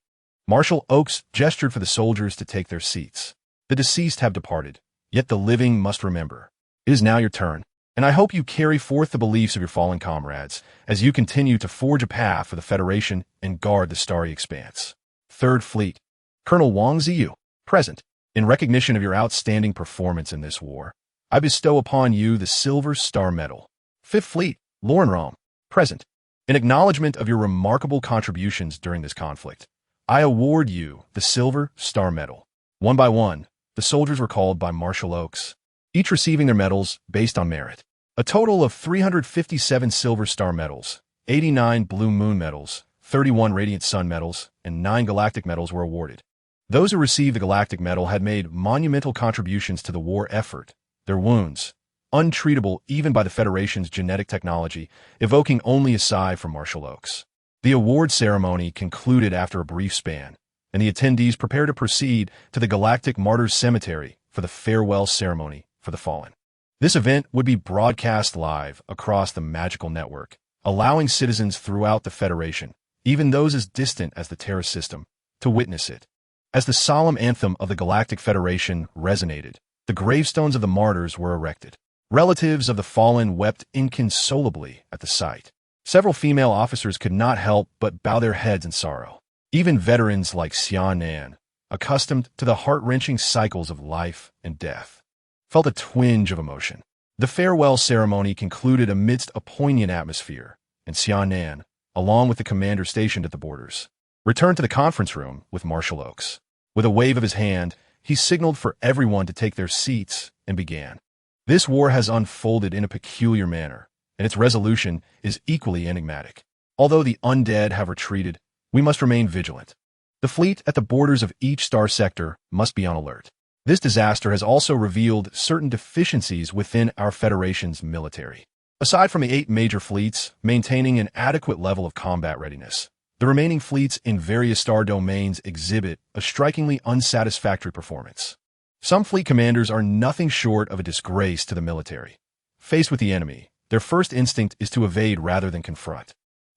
Marshal Oakes gestured for the soldiers to take their seats. The deceased have departed, yet the living must remember. It is now your turn, and I hope you carry forth the beliefs of your fallen comrades as you continue to forge a path for the Federation and guard the starry expanse. Third Fleet, Colonel Wang Ziyu, present. In recognition of your outstanding performance in this war, I bestow upon you the Silver Star Medal. Fifth Fleet, Lauren Rom, present. In acknowledgement of your remarkable contributions during this conflict, I award you the Silver Star Medal. One by one, the soldiers were called by Marshal Oakes, each receiving their medals based on merit. A total of 357 Silver Star medals, 89 Blue Moon medals, 31 Radiant Sun medals, and 9 Galactic medals were awarded. Those who received the Galactic medal had made monumental contributions to the war effort, their wounds, untreatable even by the Federation's genetic technology, evoking only a sigh from Marshal Oaks. The award ceremony concluded after a brief span, and the attendees prepared to proceed to the Galactic Martyrs Cemetery for the farewell ceremony for the fallen. This event would be broadcast live across the magical network, allowing citizens throughout the Federation, even those as distant as the Terra system, to witness it. As the solemn anthem of the Galactic Federation resonated, the gravestones of the martyrs were erected. Relatives of the fallen wept inconsolably at the sight. Several female officers could not help but bow their heads in sorrow. Even veterans like Xia Nan, accustomed to the heart-wrenching cycles of life and death, felt a twinge of emotion. The farewell ceremony concluded amidst a poignant atmosphere, and Xia Nan, along with the commander stationed at the borders, returned to the conference room with Marshal Oaks. With a wave of his hand, he signaled for everyone to take their seats and began. This war has unfolded in a peculiar manner, and its resolution is equally enigmatic. Although the undead have retreated, we must remain vigilant. The fleet at the borders of each star sector must be on alert. This disaster has also revealed certain deficiencies within our Federation's military. Aside from the 8 major fleets maintaining an adequate level of combat readiness, the remaining fleets in various star domains exhibit a strikingly unsatisfactory performance. Some fleet commanders are nothing short of a disgrace to the military. Faced with the enemy, their first instinct is to evade rather than confront.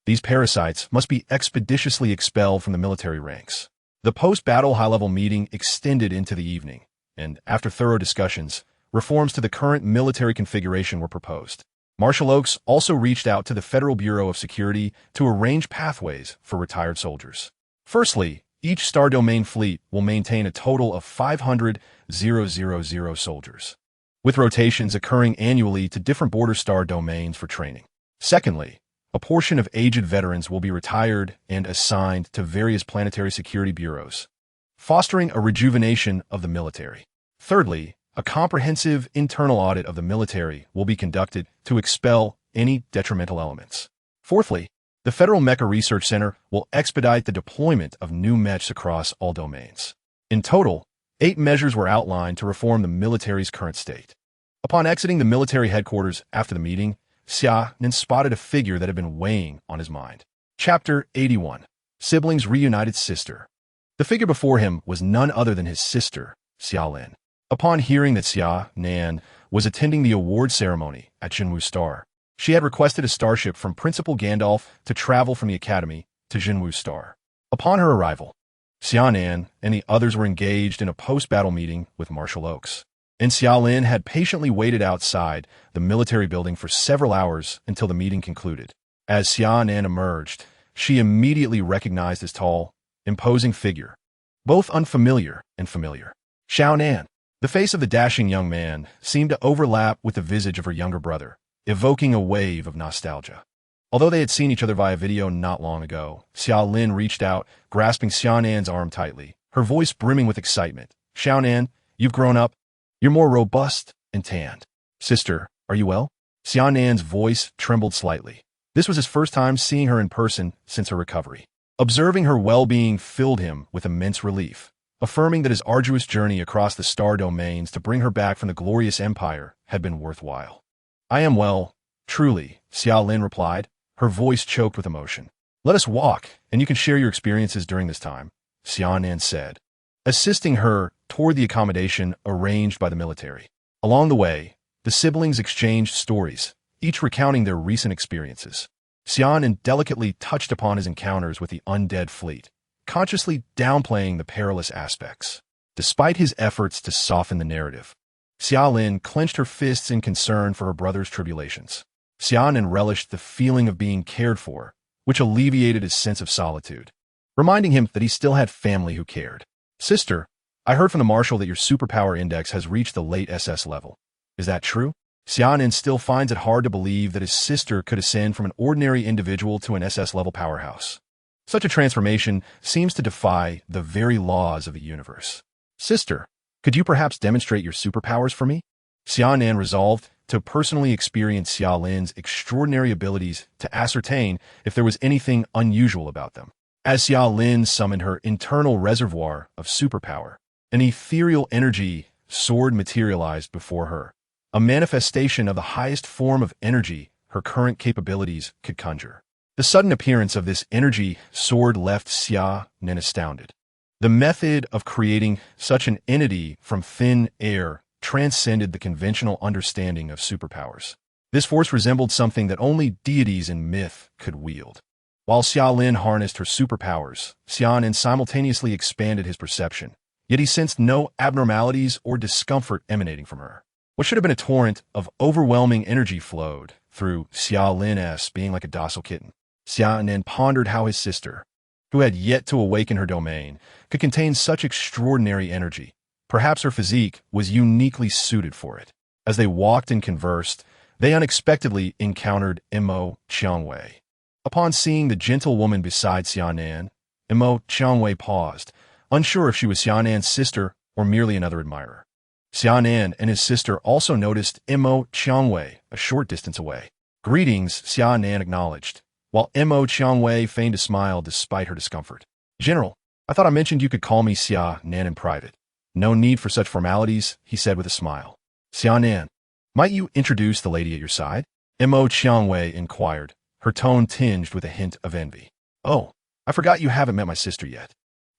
These parasites must be expeditiously expelled from the military ranks. The post-battle high-level meeting extended into the evening, and after thorough discussions, reforms to the current military configuration were proposed. Marshal Oaks also reached out to the Federal Bureau of Security to arrange pathways for retired soldiers. Firstly, each star domain fleet will maintain a total of 500 soldiers, with rotations occurring annually to different border star domains for training. Secondly, a portion of aged veterans will be retired and assigned to various planetary security bureaus, fostering a rejuvenation of the military. Thirdly, a comprehensive internal audit of the military will be conducted to expel any detrimental elements. Fourthly, the Federal Mecha Research Center will expedite the deployment of new mechs across all domains. In total, 8 measures were outlined to reform the military's current state. Upon exiting the military headquarters after the meeting, Xia Nan spotted a figure that had been weighing on his mind. Chapter 81. Siblings Reunited Sister. The figure before him was none other than his sister, Xia Nan. Upon hearing that Xia Nan was attending the award ceremony at Jinwu Star, she had requested a starship from Principal Gandalf to travel from the Academy to Jinwu Star. Upon her arrival, Xia Nan and the others were engaged in a post-battle meeting with Marshal Oaks, and Xia Nan had patiently waited outside the military building for several hours until the meeting concluded. As Xia Nan emerged, she immediately recognized his tall, imposing figure, both unfamiliar and familiar. Xia Nan. The face of the dashing young man seemed to overlap with the visage of her younger brother, evoking a wave of nostalgia. Although they had seen each other via video not long ago, Xia Lin reached out, grasping Xia Nan's arm tightly, her voice brimming with excitement. Xia Nan, you've grown up. You're more robust and tanned. Sister, are you well? Xia Nan's voice trembled slightly. This was his first time seeing her in person since her recovery. Observing her well-being filled him with immense relief, affirming that his arduous journey across the star domains to bring her back from the glorious empire had been worthwhile. I am well, truly, Xia Lin replied, her voice choked with emotion. Let us walk, and you can share your experiences during this time, Xia Nan said, assisting her toward the accommodation arranged by the military. Along the way, the siblings exchanged stories, each recounting their recent experiences. Xia Nan delicately touched upon his encounters with the undead fleet, consciously downplaying the perilous aspects. Despite his efforts to soften the narrative, Xia Lin clenched her fists in concern for her brother's tribulations. Xia Nan relished the feeling of being cared for, which alleviated his sense of solitude, reminding him that he still had family who cared. Sister, I heard from the Marshal that your superpower index has reached the late SS level. Is that true? Xia Nan still finds it hard to believe that his sister could ascend from an ordinary individual to an SS-level powerhouse. Such a transformation seems to defy the very laws of the universe. Sister, could you perhaps demonstrate your superpowers for me? Xia Nan resolved to personally experience Xia Lin's extraordinary abilities to ascertain if there was anything unusual about them. As Xia Lin summoned her internal reservoir of superpower, an ethereal energy sword materialized before her, a manifestation of the highest form of energy her current capabilities could conjure. The sudden appearance of this energy sword left Xia Nan astounded. The method of creating such an entity from thin air transcended the conventional understanding of superpowers. This force resembled something that only deities in myth could wield. While Xia Lin harnessed her superpowers, Xia Nan simultaneously expanded his perception, yet he sensed no abnormalities or discomfort emanating from her. What should have been a torrent of overwhelming energy flowed through Xia Lin's being like a docile kitten. Xia Nan pondered how his sister, who had yet to awaken her domain, could contain such extraordinary energy. Perhaps her physique was uniquely suited for it. As they walked and conversed, they unexpectedly encountered Imo Qiangwei. Upon seeing the gentle woman beside Xia Nan, Imo Qiangwei paused, unsure if she was Xia Nan's sister or merely another admirer. Xia Nan and his sister also noticed Imo Qiangwei a short distance away. "Greetings," Xia Nan acknowledged, while Imo Qiangwei feigned a smile despite her discomfort. "General, I thought I mentioned you could call me Xia Nan in private." "No need for such formalities," he said with a smile. "Xia Nan, might you introduce the lady at your side?" Imo Qiangwei inquired, her tone tinged with a hint of envy. "Oh, I forgot you haven't met my sister yet.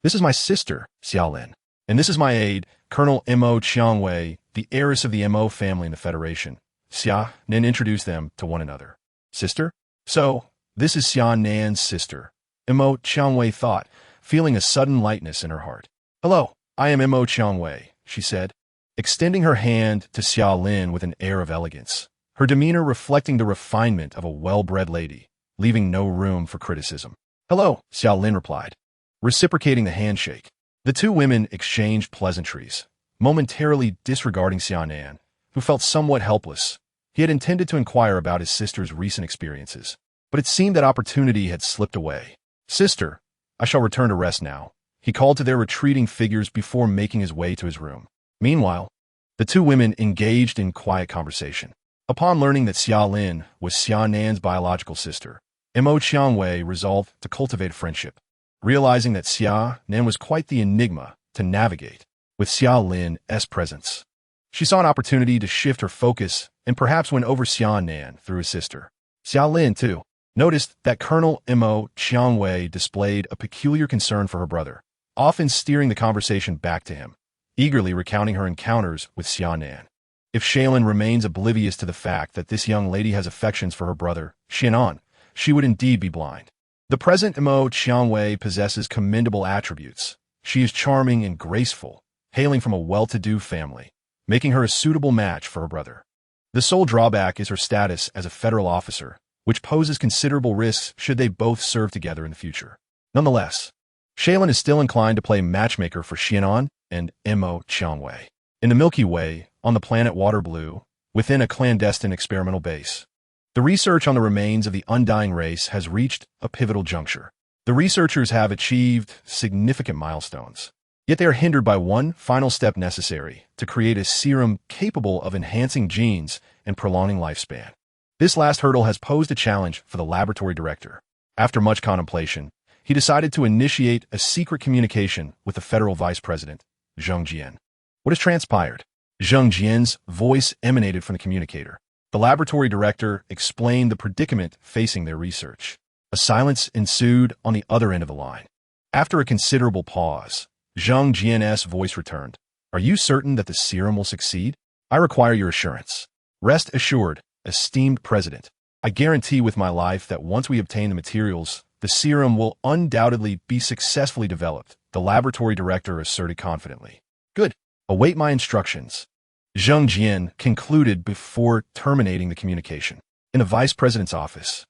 This is my sister, Xia Lin, and this is my aide, Colonel Imo Qiangwei, the heiress of the Imo family in the Federation." Xia Nan introduced them to one another. "Sister? So, this is Xia Nan's sister," Imo Qiangwei thought, feeling a sudden lightness in her heart. "Hello, I am Imo Qiangwei," she said, extending her hand to Xia Lin with an air of elegance, her demeanor reflecting the refinement of a well-bred lady, leaving no room for criticism. "Hello," Xia Lin replied, reciprocating the handshake. The two women exchanged pleasantries, momentarily disregarding Xia Nan, who felt somewhat helpless. He had intended to inquire about his sister's recent experiences, but it seemed that opportunity had slipped away. "Sister, I shall return to rest now," he called to their retreating figures before making his way to his room. Meanwhile, the two women engaged in quiet conversation. Upon learning that Xia Lin was Xia Nan's biological sister, Imo Qiangwei resolved to cultivate friendship. Realizing that Xia Nan was quite the enigma to navigate with Xia Lin's presence, she saw an opportunity to shift her focus and perhaps win over Xia Nan through his sister. Xia Lin, too, noticed that Colonel Imo Qiangwei displayed a peculiar concern for her brother, often steering the conversation back to him, eagerly recounting her encounters with Xia Nan. If Shaylin remains oblivious to the fact that this young lady has affections for her brother, Xia Nan, she would indeed be blind. The present Imo Qiangwei possesses commendable attributes. She is charming and graceful, hailing from a well-to-do family, making her a suitable match for her brother. The sole drawback is her status as a federal officer, which poses considerable risks should they both serve together in the future. Nonetheless, Shaylin is still inclined to play matchmaker for Xia Nan and Imo Qiangwei. In the Milky Way, on the planet Water Blue, within a clandestine experimental base, the research on the remains of the undying race has reached a pivotal juncture. The researchers have achieved significant milestones, yet they are hindered by one final step necessary to create a serum capable of enhancing genes and prolonging lifespan. This last hurdle has posed a challenge for the laboratory director. After much contemplation, he decided to initiate a secret communication with the federal vice president, Zheng Jian. What has transpired? Zheng Jian's voice emanated from the communicator. The laboratory director explained the predicament facing their research. A silence ensued on the other end of the line. After a considerable pause, Zheng Jian's voice returned. "Are you certain that the serum will succeed? I require your assurance." "Rest assured, esteemed President. I guarantee with my life that once we obtain the materials, the serum will undoubtedly be successfully developed," the laboratory director asserted confidently. "Good. Await my instructions," Zheng Jian concluded before terminating the communication. In the vice president's office,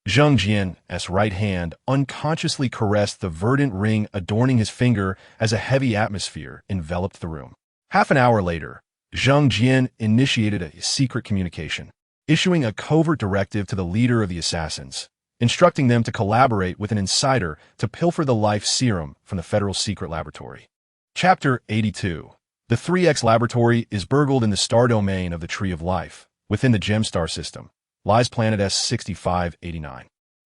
Zheng Jian's right hand unconsciously caressed the verdant ring adorning his finger as a heavy atmosphere enveloped the room. Half an hour later, Zheng Jian initiated a secret communication, issuing a covert directive to the leader of the assassins, instructing them to collaborate with an insider to pilfer the life serum from the Federal Secret Laboratory. Chapter 82. The 3X laboratory is burgled in the star domain of the Tree of Life, within the Gemstar system, lies planet S6589.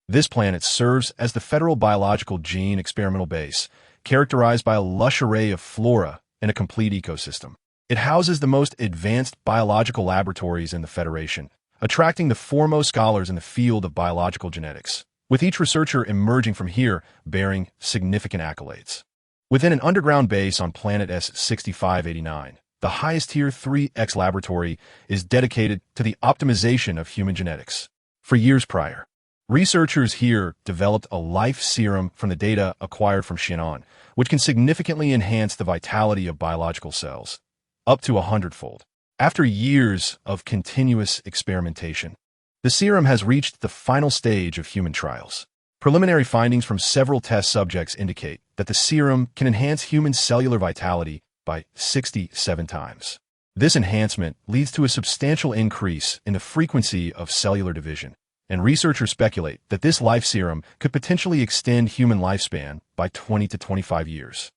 This planet serves as the Federal Biological Gene Experimental Base, characterized by a lush array of flora and a complete ecosystem. It houses the most advanced biological laboratories in the Federation, attracting the foremost scholars in the field of biological genetics, with each researcher emerging from here bearing significant accolades. Within an underground base on planet S6589, the highest tier 3X laboratory is dedicated to the optimization of human genetics. For years prior, researchers here developed a life serum from the data acquired from Xia Nan, which can significantly enhance the vitality of biological cells, up to 100-fold. After years of continuous experimentation, the serum has reached the final stage of human trials. Preliminary findings from several test subjects indicate that the serum can enhance human cellular vitality by 67 times. This enhancement leads to a substantial increase in the frequency of cellular division, and researchers speculate that this life serum could potentially extend human lifespan by 20 to 25 years.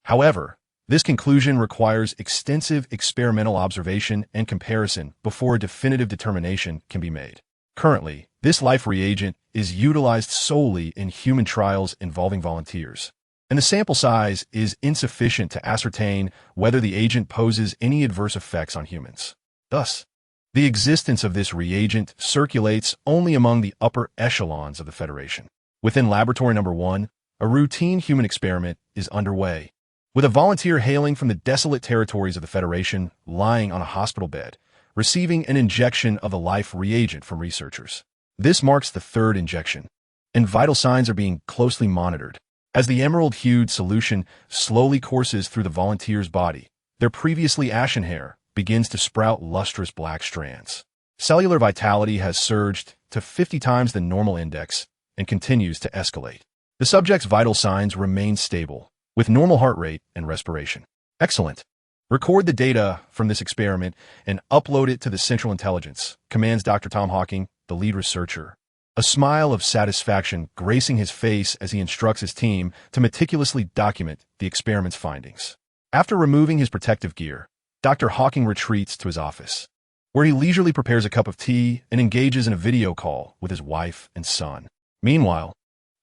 However, this conclusion requires extensive experimental observation and comparison before a definitive determination can be made. Currently, this life reagent is utilized solely in human trials involving volunteers, and the sample size is insufficient to ascertain whether the agent poses any adverse effects on humans. Thus, the existence of this reagent circulates only among the upper echelons of the Federation. Within Laboratory Number 1, a routine human experiment is underway, with a volunteer hailing from the desolate territories of the Federation lying on a hospital bed, receiving an injection of the life reagent from researchers. This marks the third injection, and vital signs are being closely monitored. As the emerald-hued solution slowly courses through the volunteer's body, their previously ashen hair begins to sprout lustrous black strands. Cellular vitality has surged to 50 times the normal index and continues to escalate. The subject's vital signs remain stable, with normal heart rate and respiration. Excellent. Record the data from this experiment and upload it to the Central Intelligence, commands Dr. Tom Hawking, the lead researcher. A smile of satisfaction gracing his face as he instructs his team to meticulously document the experiment's findings. After removing his protective gear, Dr. Hawking retreats to his office, where he leisurely prepares a cup of tea and engages in a video call with his wife and son. Meanwhile,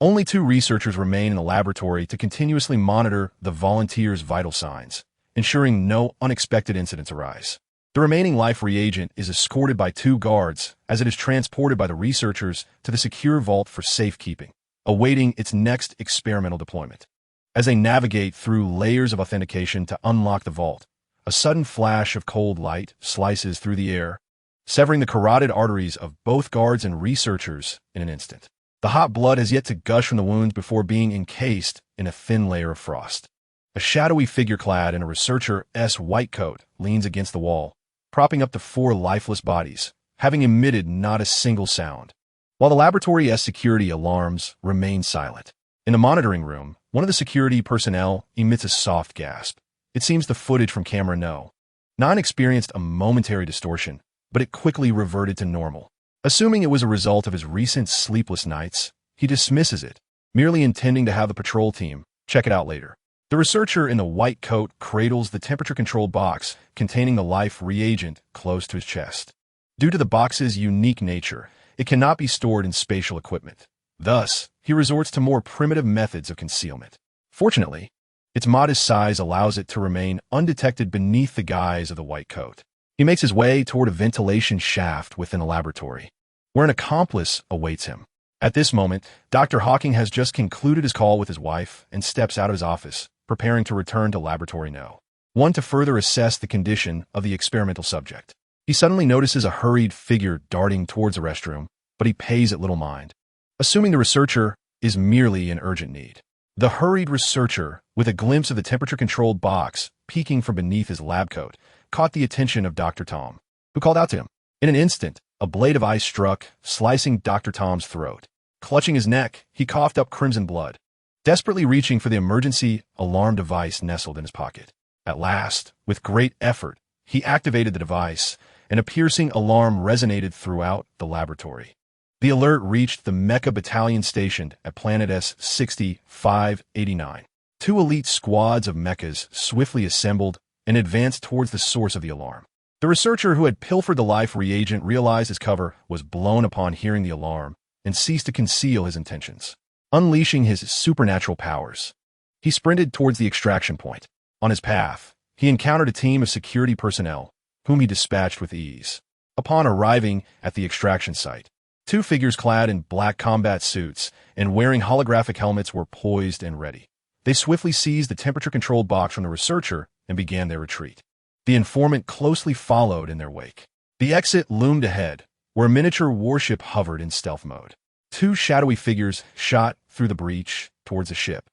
only 2 researchers remain in the laboratory to continuously monitor the volunteers' vital signs, ensuring no unexpected incidents arise. The remaining life reagent is escorted by 2 guards as it is transported by the researchers to the secure vault for safekeeping, awaiting its next experimental deployment. As they navigate through layers of authentication to unlock the vault, a sudden flash of cold light slices through the air, severing the carotid arteries of both guards and researchers in an instant. The hot blood has yet to gush from the wounds before being encased in a thin layer of frost. A shadowy figure clad in a researcher's white coat leans against the wall, propping up the 4 lifeless bodies, having emitted not a single sound, while the laboratory's security alarms remain silent. In the monitoring room, one of the security personnel emits a soft gasp. It seems the footage from camera 9 experienced a momentary distortion, but it quickly reverted to normal. Assuming it was a result of his recent sleepless nights, he dismisses it, merely intending to have the patrol team check it out later. The researcher in the white coat cradles the temperature-controlled box containing the life reagent close to his chest. Due to the box's unique nature, it cannot be stored in spatial equipment. Thus, he resorts to more primitive methods of concealment. Fortunately, its modest size allows it to remain undetected beneath the guise of the white coat. He makes his way toward a ventilation shaft within the laboratory, where an accomplice awaits him. At this moment, Dr. Hawking has just concluded his call with his wife and steps out of his office, preparing to return to Laboratory No. 1 to further assess the condition of the experimental subject. He suddenly notices a hurried figure darting towards the restroom, but he pays it little mind, assuming the researcher is merely in urgent need. The hurried researcher, with a glimpse of the temperature-controlled box peeking from beneath his lab coat, caught the attention of Dr. Tom, who called out to him. In an instant, a blade of ice struck, slicing Dr. Tom's throat. Clutching his neck, he coughed up crimson blood, desperately reaching for the emergency alarm device nestled in his pocket. At last, with great effort, he activated the device, and a piercing alarm resonated throughout the laboratory. The alert reached the Mecha battalion stationed at Planet S6589. 2 elite squads of mechas swiftly assembled and advanced towards the source of the alarm. The researcher who had pilfered the life reagent realized his cover was blown upon hearing the alarm and ceased to conceal his intentions. Unleashing his supernatural powers, he sprinted towards the extraction point. On his path, he encountered a team of security personnel, whom he dispatched with ease. Upon arriving at the extraction site, two figures clad in black combat suits and wearing holographic helmets were poised and ready. They swiftly seized the temperature-controlled box from the researcher and began their retreat. The informant closely followed in their wake. The exit loomed ahead, where a miniature warship hovered in stealth mode. Two shadowy figures shot through the breach towards the ship,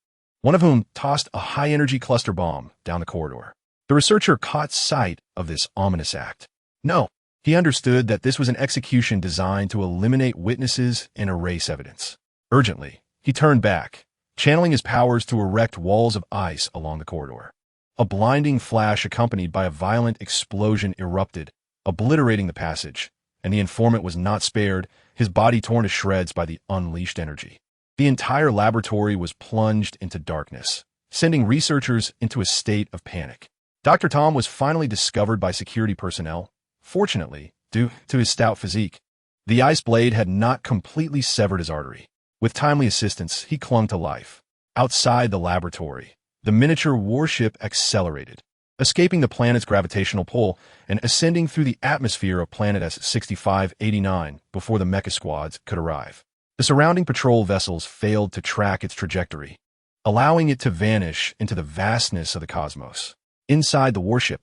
one of whom tossed a high-energy cluster bomb down the corridor. The researcher caught sight of this ominous act. No, he understood that this was an execution designed to eliminate witnesses and erase evidence. Urgently, he turned back, channeling his powers to erect walls of ice along the corridor. A blinding flash accompanied by a violent explosion erupted, obliterating the passage, and the informant was not spared, his body torn to shreds by the unleashed energy. The entire laboratory was plunged into darkness, sending researchers into a state of panic. Dr. Tom was finally discovered by security personnel, fortunately, due to his stout physique. The ice blade had not completely severed his artery. With timely assistance, he clung to life. Outside the laboratory, the miniature warship accelerated, escaping the planet's gravitational pull and ascending through the atmosphere of planet S6589 before the mecha squads could arrive. The surrounding patrol vessels failed to track its trajectory, allowing it to vanish into the vastness of the cosmos. Inside the warship,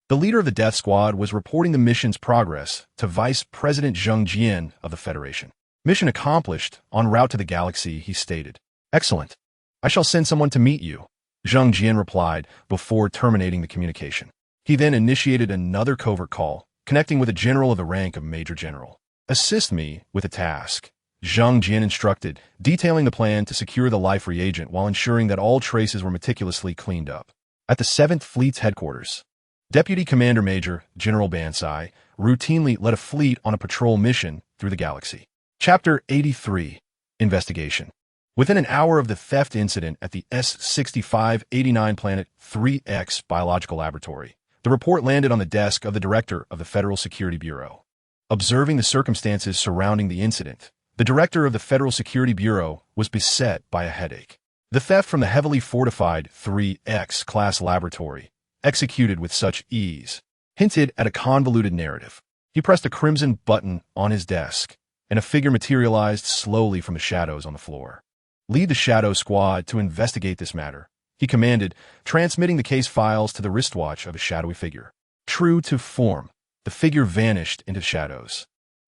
the leader of the Death Squad was reporting the mission's progress to Vice President Xia Nan of the Federation. Mission accomplished, en route to the galaxy, he stated. Excellent. I shall send someone to meet you, Xia Nan replied before terminating the communication. He then initiated another covert call, connecting with a general of the rank of Major General. Assist me with a task, Xia Nan instructed, detailing the plan to secure the life reagent while ensuring that all traces were meticulously cleaned up. At the 7th Fleet's headquarters, Deputy Commander Major General Bansai routinely led a fleet on a patrol mission through the galaxy. Chapter 83, Investigation. Within an hour of the theft incident at the S6589 Planet 3X Biological Laboratory, the report landed on the desk of the Director of the Federal Security Bureau. Observing the circumstances surrounding the incident, the Director of the Federal Security Bureau was beset by a headache. The theft from the heavily fortified 3X class laboratory, executed with such ease, hinted at a convoluted narrative. He pressed a crimson button on his desk, and a figure materialized slowly from the shadows on the floor. Lead the Shadow Squad to investigate this matter, he commanded, transmitting the case files to the wristwatch of a shadowy figure. True to form, the figure vanished into shadows,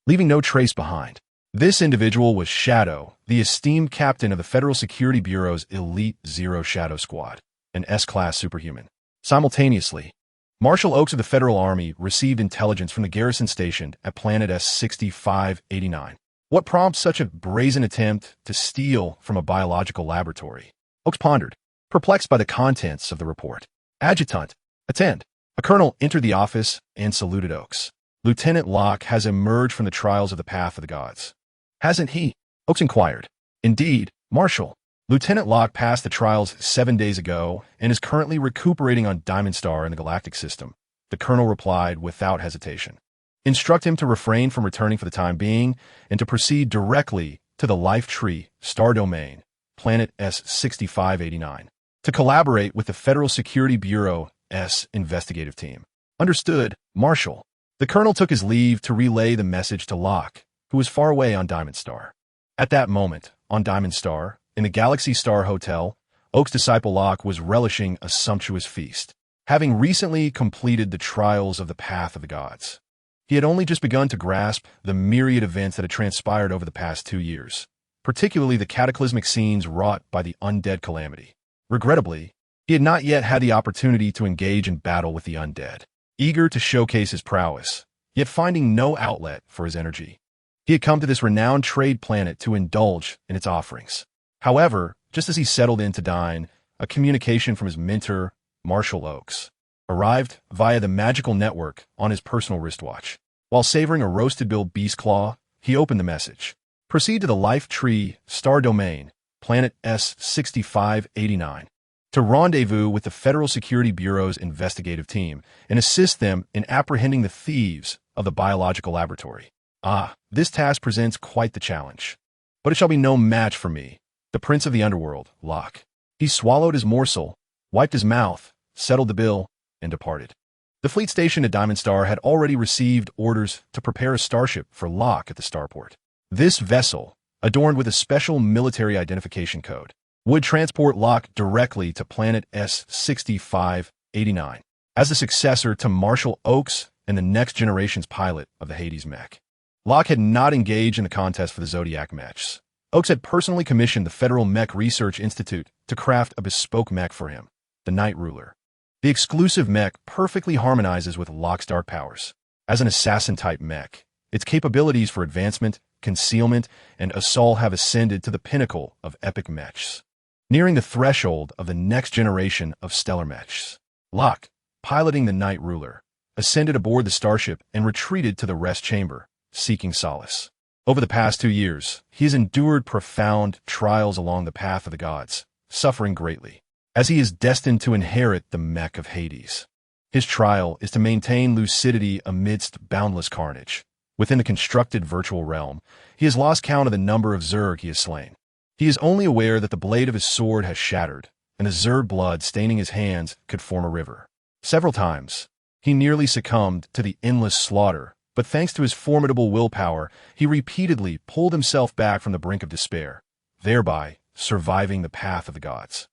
leaving no trace behind. This individual was Shadow, the esteemed captain of the Federal Security Bureau's Elite Zero Shadow Squad, an S-class superhuman. Simultaneously, Marshal Oakes of the Federal Army received intelligence from the garrison stationed at planet S6589. What prompts such a brazen attempt to steal from a biological laboratory? Oakes pondered, perplexed by the contents of the report. Adjutant, attend. A colonel entered the office and saluted Oakes. Lieutenant Locke has emerged from the trials of the Path of the Gods. Hasn't he? Oakes inquired. Indeed, Marshal. Lieutenant Locke passed the trials 7 days ago and is currently recuperating on Diamond Star in the galactic system, the colonel replied without hesitation. Instruct him to refrain from returning for the time being and to proceed directly to the Life Tree Star Domain, planet S6589, to collaborate with the Federal Security Bureau's investigative team. Understood, Marshal. The colonel took his leave to relay the message to Locke, who was far away on Diamond Star. At that moment, on Diamond Star, in the Galaxy Star Hotel, Oakes' disciple Locke was relishing a sumptuous feast, having recently completed the trials of the Path of the Gods. He had only just begun to grasp the myriad events that had transpired over the past 2 years, particularly the cataclysmic scenes wrought by the undead calamity. Regrettably, he had not yet had the opportunity to engage in battle with the undead. Eager to showcase his prowess, yet finding no outlet for his energy, he had come to this renowned trade planet to indulge in its offerings. However, just as he settled in to dine, a communication from his mentor, Marshal Oakes, arrived via the magical network on his personal wristwatch. While savoring a roasted bill beast claw, he opened the message. Proceed to the Life Tree Star Domain, planet S6589. to rendezvous with the Federal Security Bureau's investigative team and assist them in apprehending the thieves of the biological laboratory. This task presents quite the challenge. But it shall be no match for me, the prince of the underworld, Locke. He swallowed his morsel, wiped his mouth, settled the bill, and departed. The fleet station at Diamond Star had already received orders to prepare a starship for Locke at the starport. This vessel, adorned with a special military identification code, would transport Locke directly to planet S-6589 as the successor to Marshal Oakes and the next generation's pilot of the Hades mech. Locke had not engaged in the contest for the Zodiac mechs. Oakes had personally commissioned the Federal Mech Research Institute to craft a bespoke mech for him, the Night Ruler. The exclusive mech perfectly harmonizes with Locke's dark powers. As an assassin-type mech, its capabilities for advancement, concealment, and assault have ascended to the pinnacle of epic mechs, nearing the threshold of the next generation of stellar mechs. Locke, piloting the Night Ruler, ascended aboard the starship and retreated to the rest chamber, seeking solace. Over the past 2 years, he has endured profound trials along the path of the gods, suffering greatly, as he is destined to inherit the mech of Hades. His trial is to maintain lucidity amidst boundless carnage. Within the constructed virtual realm, he has lost count of the number of Zerg he has slain. He is only aware that the blade of his sword has shattered, and the Zerg blood staining his hands could form a river. Several times, he nearly succumbed to the endless slaughter, but thanks to his formidable willpower, he repeatedly pulled himself back from the brink of despair, thereby surviving the path of the gods.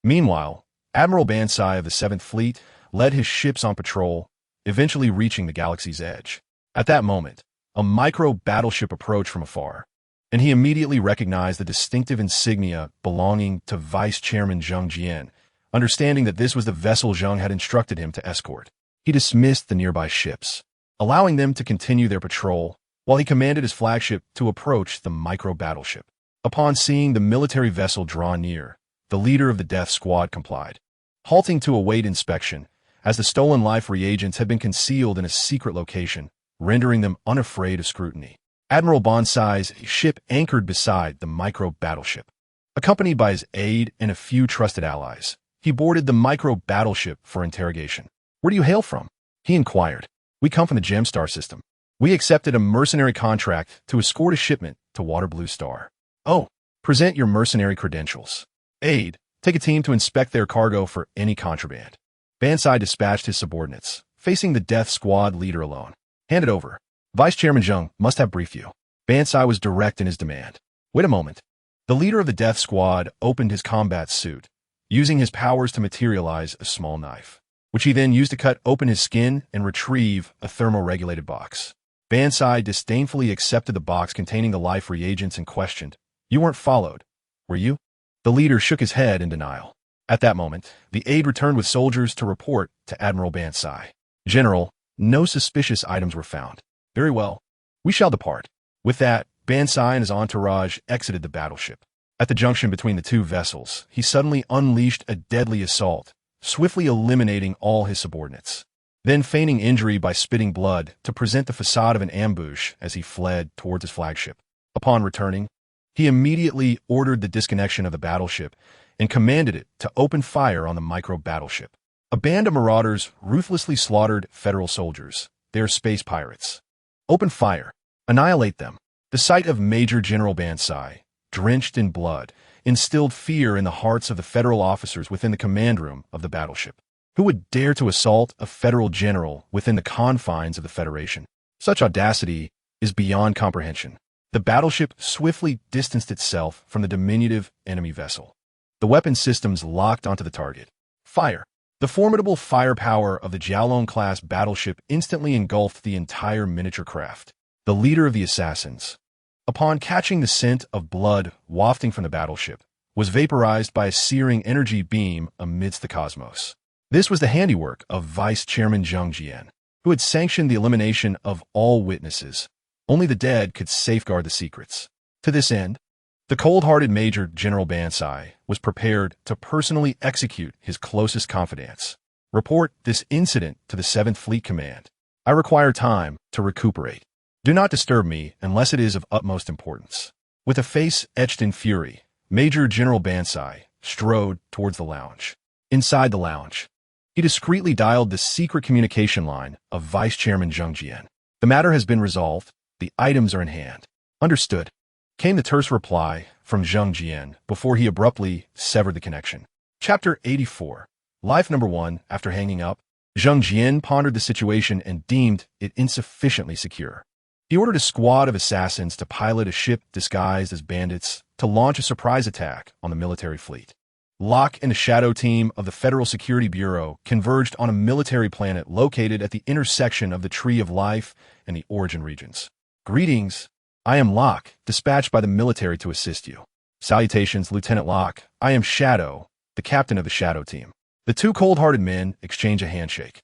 Meanwhile, Admiral Bansai of the 7th Fleet led his ships on patrol, eventually reaching the galaxy's edge. At that moment, a micro-battleship approached from afar, and he immediately recognized the distinctive insignia belonging to Vice Chairman Zheng Jian, understanding that this was the vessel Zheng had instructed him to escort. He dismissed the nearby ships, allowing them to continue their patrol, while he commanded his flagship to approach the micro-battleship. Upon seeing the military vessel draw near, the leader of the death squad complied, halting to await inspection, as the stolen life reagents had been concealed in a secret location, rendering them unafraid of scrutiny. Admiral Bansai's ship anchored beside the micro-battleship. Accompanied by his aide and a few trusted allies, he boarded the micro-battleship for interrogation. "Where do you hail from?" he inquired. "We come from the Gemstar system. We accepted a mercenary contract to escort a shipment to Water Blue Star." "Oh, present your mercenary credentials. Aide, take a team to inspect their cargo for any contraband." Bansai dispatched his subordinates, facing the death squad leader alone. "Hand it over. Vice Chairman Zheng must have briefed you." Bansai was direct in his demand. "Wait a moment." The leader of the death squad opened his combat suit, using his powers to materialize a small knife, which he then used to cut open his skin and retrieve a thermoregulated box. Bansai disdainfully accepted the box containing the life reagents and questioned, "You weren't followed, were you?" The leader shook his head in denial. At that moment, the aide returned with soldiers to report to Admiral Bansai. "General, no suspicious items were found." "Very well. We shall depart." With that, Bansai and his entourage exited the battleship. At the junction between the two vessels, he suddenly unleashed a deadly assault, swiftly eliminating all his subordinates, then feigning injury by spitting blood to present the facade of an ambush as he fled towards his flagship. Upon returning, he immediately ordered the disconnection of the battleship and commanded it to open fire on the micro-battleship. A band of marauders ruthlessly slaughtered Federal soldiers. They are space pirates. "Open fire. Annihilate them." The sight of Major General Bansai, drenched in blood, instilled fear in the hearts of the Federal officers within the command room of the battleship. Who would dare to assault a Federal general within the confines of the Federation? Such audacity is beyond comprehension. The battleship swiftly distanced itself from the diminutive enemy vessel. The weapon systems locked onto the target. Fire. The formidable firepower of the Jiaolong-class battleship instantly engulfed the entire miniature craft. The leader of the assassins, upon catching the scent of blood wafting from the battleship, was vaporized by a searing energy beam amidst the cosmos. This was the handiwork of Vice Chairman Zheng Jian, who had sanctioned the elimination of all witnesses. Only the dead could safeguard the secrets. To this end, the cold-hearted Major General Bansai was prepared to personally execute his closest confidants. "Report this incident to the 7th Fleet Command. I require time to recuperate. Do not disturb me unless it is of utmost importance." With a face etched in fury, Major General Bansai strode towards the lounge. Inside the lounge, he discreetly dialed the secret communication line of Vice Chairman Zheng Jian. The matter has been resolved. The items are in hand. Understood, came the terse reply from Zheng Jian before he abruptly severed the connection. Chapter 84. Life number 1. After hanging up, Zheng Jian pondered the situation and deemed it insufficiently secure. He ordered a squad of assassins to pilot a ship disguised as bandits to launch a surprise attack on the military fleet. Locke and the shadow team of the Federal Security Bureau converged on a military planet located at the intersection of the Tree of Life and the Origin regions. Greetings. I am Locke, dispatched by the military to assist you. Salutations, Lieutenant Locke. I am Shadow, the captain of the shadow team. The two cold-hearted men exchange a handshake,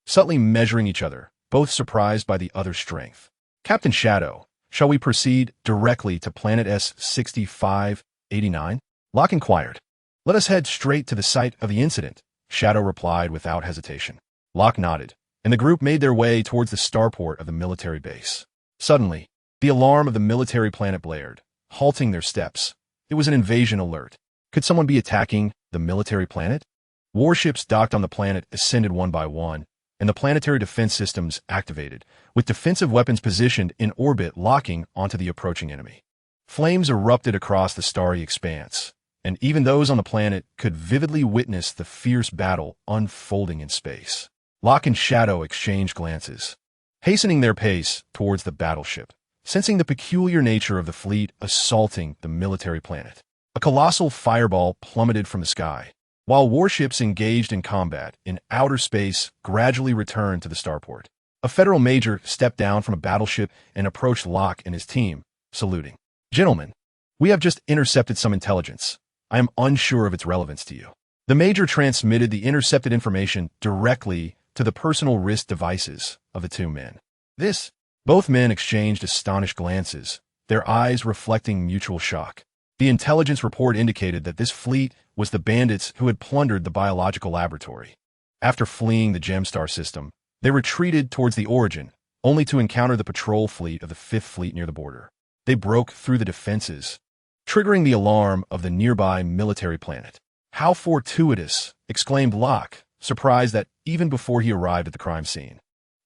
subtly measuring each other, both surprised by the other's strength. Captain Shadow, shall we proceed directly to Planet S-6589? Locke inquired. Let us head straight to the site of the incident, Shadow replied without hesitation. Locke nodded, and the group made their way towards the starport of the military base. Suddenly, the alarm of the military planet blared, halting their steps. It was an invasion alert. Could someone be attacking the military planet? Warships docked on the planet ascended one by one, and the planetary defense systems activated, with defensive weapons positioned in orbit locking onto the approaching enemy. Flames erupted across the starry expanse, and even those on the planet could vividly witness the fierce battle unfolding in space. Locke and Shadow exchanged glances, hastening their pace towards the battleship, sensing the peculiar nature of the fleet assaulting the military planet. A colossal fireball plummeted from the sky, while warships engaged in combat in outer space gradually returned to the starport. A federal major stepped down from a battleship and approached Locke and his team, saluting. Gentlemen, we have just intercepted some intelligence. I am unsure of its relevance to you. The major transmitted the intercepted information directly to the personal wrist devices of the two men. Both men exchanged astonished glances, their eyes reflecting mutual shock. The intelligence report indicated that this fleet was the bandits who had plundered the biological laboratory. After fleeing the Gemstar system, they retreated towards the Origin, only to encounter the patrol fleet of the Fifth Fleet near the border. They broke through the defenses, triggering the alarm of the nearby military planet. How fortuitous, exclaimed Locke, surprised that even before he arrived at the crime scene,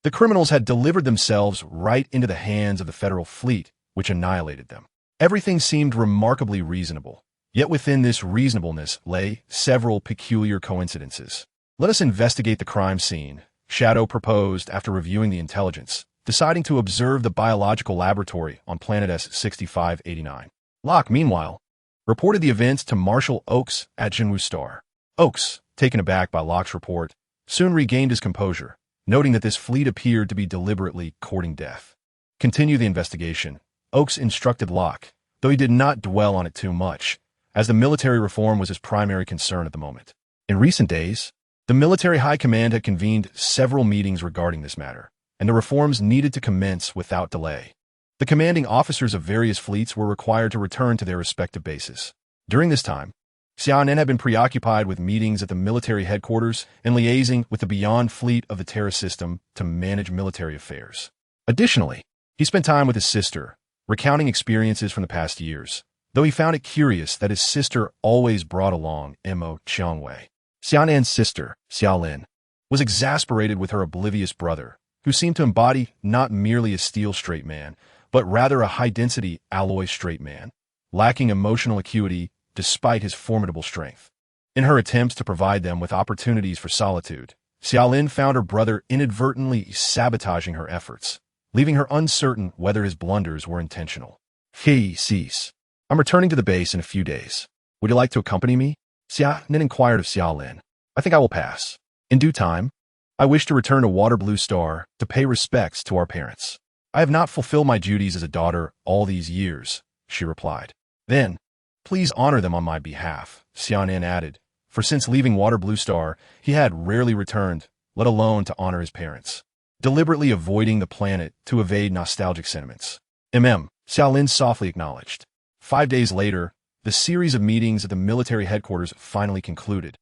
the criminals had delivered themselves right into the hands of the federal fleet, which annihilated them. Everything seemed remarkably reasonable, yet within this reasonableness lay several peculiar coincidences. Let us investigate the crime scene, Shadow proposed after reviewing the intelligence, deciding to observe the biological laboratory on planet S-6589. Locke, meanwhile, reported the events to Marshal Oakes at Jinwu Star. Oakes, taken aback by Locke's report, soon regained his composure, noting that this fleet appeared to be deliberately courting death. Continue the investigation, Oakes instructed Locke, though he did not dwell on it too much, as the military reform was his primary concern at the moment. In recent days, the military high command had convened several meetings regarding this matter, and the reforms needed to commence without delay. The commanding officers of various fleets were required to return to their respective bases. During this time, Xia Nan had been preoccupied with meetings at the military headquarters and liaising with the Beyond Fleet of the Terra system to manage military affairs. Additionally, he spent time with his sister, recounting experiences from the past years, though he found it curious that his sister always brought along Mo Qiangwei. Xia Nan's sister, Xia Lin, was exasperated with her oblivious brother, who seemed to embody not merely a steel straight man, but rather a high-density alloy straight man, lacking emotional acuity despite his formidable strength. In her attempts to provide them with opportunities for solitude, Xia Lin found her brother inadvertently sabotaging her efforts, leaving her uncertain whether his blunders were intentional. He cease. I'm returning to the base in a few days. Would you like to accompany me? Xia Nan inquired of Xia Lin. I think I will pass. In due time, I wish to return to Water Blue Star to pay respects to our parents. I have not fulfilled my duties as a daughter all these years, she replied. Then, please honor them on my behalf, Xia Nan added, for since leaving Water Blue Star, he had rarely returned, let alone to honor his parents, deliberately avoiding the planet to evade nostalgic sentiments. Xia Lin softly acknowledged. 5 days later, the series of meetings at the military headquarters finally concluded,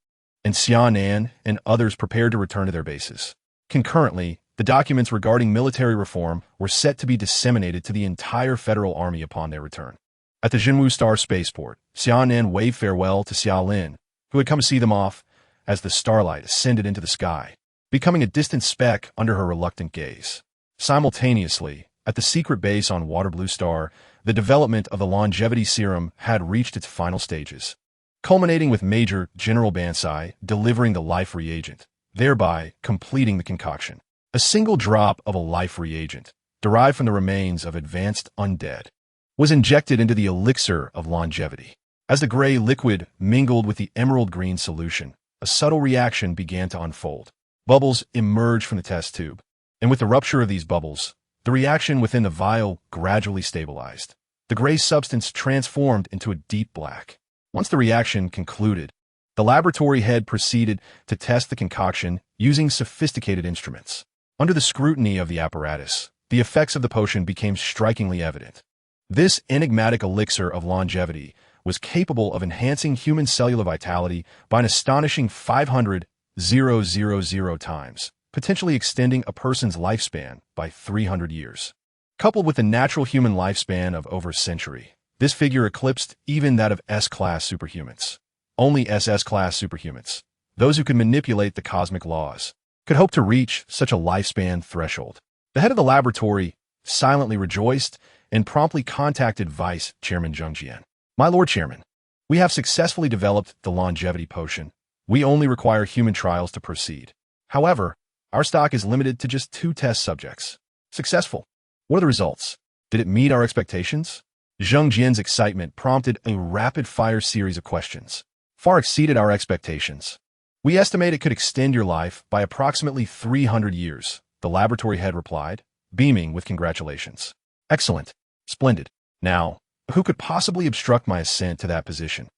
and Xia Nan and others prepared to return to their bases. Concurrently, the documents regarding military reform were set to be disseminated to the entire federal army upon their return. At the Jinwu Star spaceport, Xia Nan waved farewell to Xia Lin, who had come to see them off, as the starlight ascended into the sky, becoming a distant speck under her reluctant gaze. Simultaneously, at the secret base on Waterblue Star, the development of the longevity serum had reached its final stages, culminating with Major General Bansai delivering the life reagent, thereby completing the concoction. A single drop of a life reagent, derived from the remains of advanced undead, was injected into the elixir of longevity. As the gray liquid mingled with the emerald green solution, a subtle reaction began to unfold. Bubbles emerged from the test tube, and with the rupture of these bubbles, the reaction within the vial gradually stabilized. The gray substance transformed into a deep black. Once the reaction concluded, the laboratory head proceeded to test the concoction using sophisticated instruments. Under the scrutiny of the apparatus, the effects of the potion became strikingly evident. This enigmatic elixir of longevity was capable of enhancing human cellular vitality by an astonishing 500,000 times, potentially extending a person's lifespan by 300 years. Coupled with the natural human lifespan of over a century, this figure eclipsed even that of S-class superhumans. Only SS-class superhumans, those who could manipulate the cosmic laws, could hope to reach such a lifespan threshold. The head of the laboratory silently rejoiced and promptly contacted Vice Chairman Zheng Jian. My Lord Chairman, we have successfully developed the longevity potion. We only require human trials to proceed. However, our stock is limited to just 2 test subjects. Successful. What are the results? Did it meet our expectations? Zheng Jian's excitement prompted a rapid-fire series of questions. Far exceeded our expectations. We estimate it could extend your life by approximately 300 years, the laboratory head replied, beaming with congratulations. Excellent. Splendid. Now, who could possibly obstruct my ascent to that position?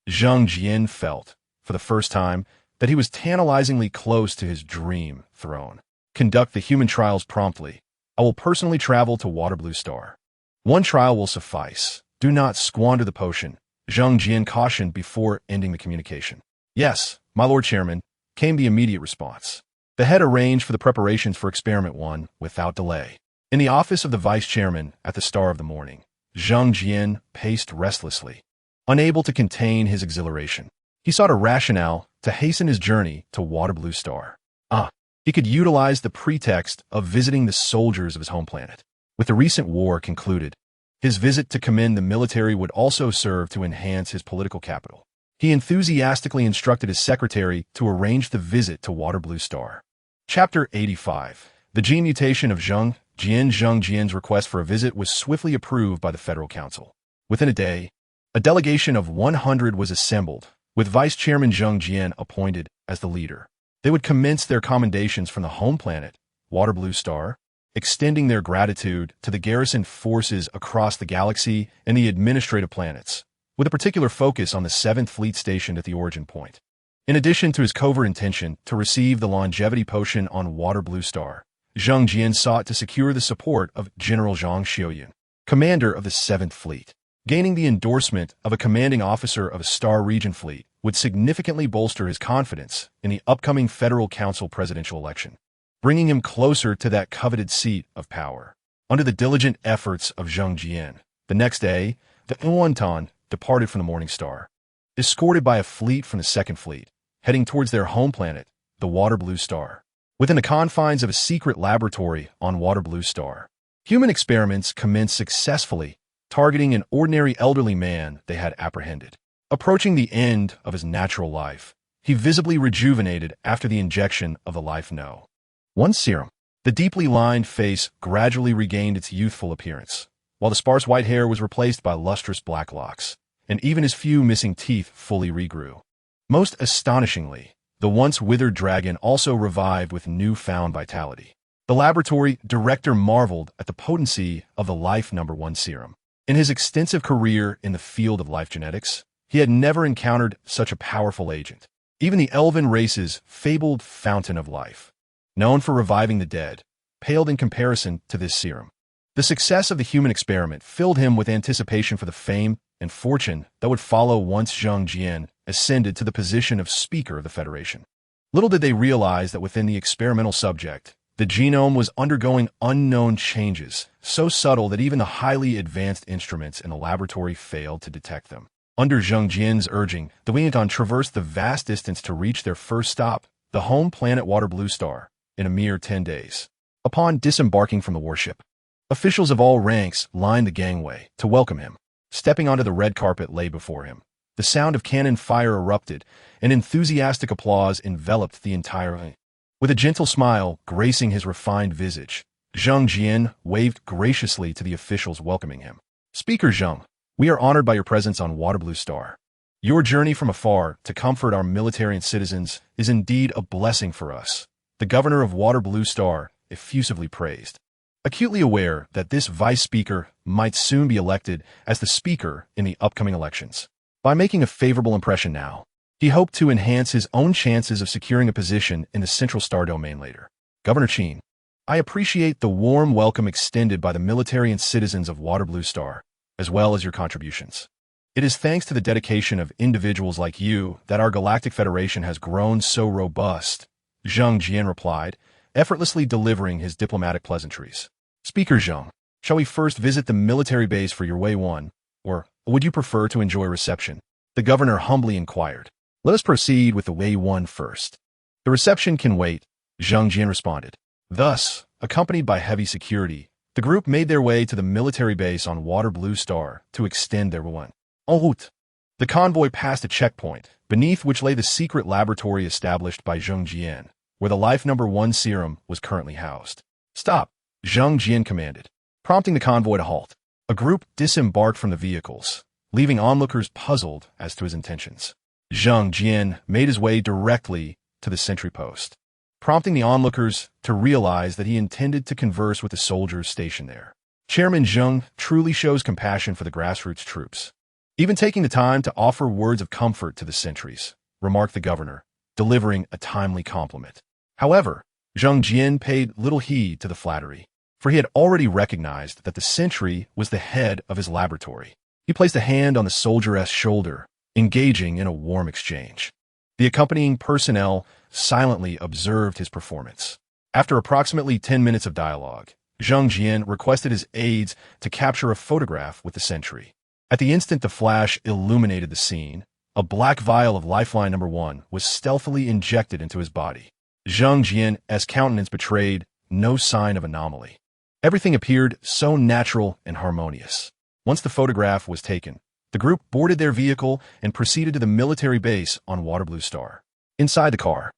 Zheng Jian felt, for the first time, that he was tantalizingly close to his dream throne. Conduct the human trials promptly. I will personally travel to Waterblue Star. 1 trial will suffice. Do not squander the potion, Zheng Jian cautioned before ending the communication. Yes, my Lord Chairman, came the immediate response. The head arranged for the preparations for Experiment 1 without delay. In the office of the Vice Chairman at the Star of the Morning, Zheng Jian paced restlessly, unable to contain his exhilaration. He sought a rationale to hasten his journey to Waterblue Star. He could utilize the pretext of visiting the soldiers of his home planet. With the recent war concluded, his visit to commend the military would also serve to enhance his political capital. He enthusiastically instructed his secretary to arrange the visit to Waterblue Star. Chapter 85. The gene mutation of Zheng Jian's request for a visit was swiftly approved by the Federal Council. Within a day, a delegation of 100 was assembled, with Vice Chairman Zheng Jian appointed as the leader. They would commence their commendations from the home planet, Waterblue Star, extending their gratitude to the garrisoned forces across the galaxy and the administrative planets, with a particular focus on the 7th Fleet stationed at the origin point. In addition to his covert intention to receive the longevity potion on Waterblue Star, Zheng Jian sought to secure the support of General Zhang Xiuyun, commander of the 7th Fleet. Gaining the endorsement of a commanding officer of a Star Region fleet would significantly bolster his confidence in the upcoming Federal Council presidential election, bringing him closer to that coveted seat of power. Under the diligent efforts of Zheng Jian, the next day, the Yuantan departed from the Morning Star, escorted by a fleet from the 2nd Fleet, heading towards their home planet, the Waterblue Star. Within the confines of a secret laboratory on Waterblue Star, human experiments commenced successfully, targeting an ordinary elderly man they had apprehended. Approaching the end of his natural life, he visibly rejuvenated after the injection of the Life No. 1 serum. The deeply lined face gradually regained its youthful appearance, while the sparse white hair was replaced by lustrous black locks, and even his few missing teeth fully regrew. Most astonishingly, the once withered dragon also revived with newfound vitality. The laboratory director marveled at the potency of the Life No. 1 serum. In his extensive career in the field of life genetics, he had never encountered such a powerful agent. Even the elven race's fabled fountain of life, known for reviving the dead, paled in comparison to this serum. The success of the human experiment filled him with anticipation for the fame and fortune that would follow once Zheng Jian ascended to the position of Speaker of the Federation. Little did they realize that within the experimental subject, the genome was undergoing unknown changes, so subtle that even the highly advanced instruments in the laboratory failed to detect them. Under Zheng Jian's urging, the Weonton traversed the vast distance to reach their first stop, the home planet Water Blue Star, in a mere 10 days. Upon disembarking from the warship, officials of all ranks lined the gangway to welcome him. Stepping onto the red carpet lay before him. The sound of cannon fire erupted, and enthusiastic applause enveloped the entire room. With a gentle smile gracing his refined visage, Zheng Jian waved graciously to the officials welcoming him. Speaker Zheng, we are honored by your presence on Water Blue Star. Your journey from afar to comfort our military and citizens is indeed a blessing for us, the governor of Water Blue Star effusively praised. Acutely aware that this vice speaker might soon be elected as the speaker in the upcoming elections. By making a favorable impression now, he hoped to enhance his own chances of securing a position in the Central Star Domain later. Governor Qin, I appreciate the warm welcome extended by the military and citizens of Water Blue Star, as well as your contributions. It is thanks to the dedication of individuals like you that our Galactic Federation has grown so robust, Zheng Jian replied, effortlessly delivering his diplomatic pleasantries. Speaker Zheng, shall we first visit the military base for your Way 1, or would you prefer to enjoy reception? The governor humbly inquired. Let us proceed with the Way 1 first. The reception can wait, Zheng Jian responded. Thus, accompanied by heavy security, the group made their way to the military base on Water Blue Star to extend their one. En route. The convoy passed a checkpoint, beneath which lay the secret laboratory established by Zheng Jian, where the Life Number 1 serum was currently housed. Stop, Zheng Jian commanded, prompting the convoy to halt. A group disembarked from the vehicles, leaving onlookers puzzled as to his intentions. Zheng Jian made his way directly to the sentry post, prompting the onlookers to realize that he intended to converse with the soldiers stationed there. Chairman Zheng truly shows compassion for the grassroots troops, even taking the time to offer words of comfort to the sentries, remarked the governor, delivering a timely compliment. However, Zheng Jian paid little heed to the flattery, for he had already recognized that the sentry was the head of his laboratory. He placed a hand on the soldier's shoulder, engaging in a warm exchange. The accompanying personnel silently observed his performance. After approximately 10 minutes of dialogue, Zheng Jian requested his aides to capture a photograph with the sentry. At the instant the flash illuminated the scene, a black vial of Lifeline Number 1 was stealthily injected into his body. Zheng Jian's countenance betrayed no sign of anomaly. Everything appeared so natural and harmonious. Once the photograph was taken, the group boarded their vehicle and proceeded to the military base on Water Blue Star. Inside the car,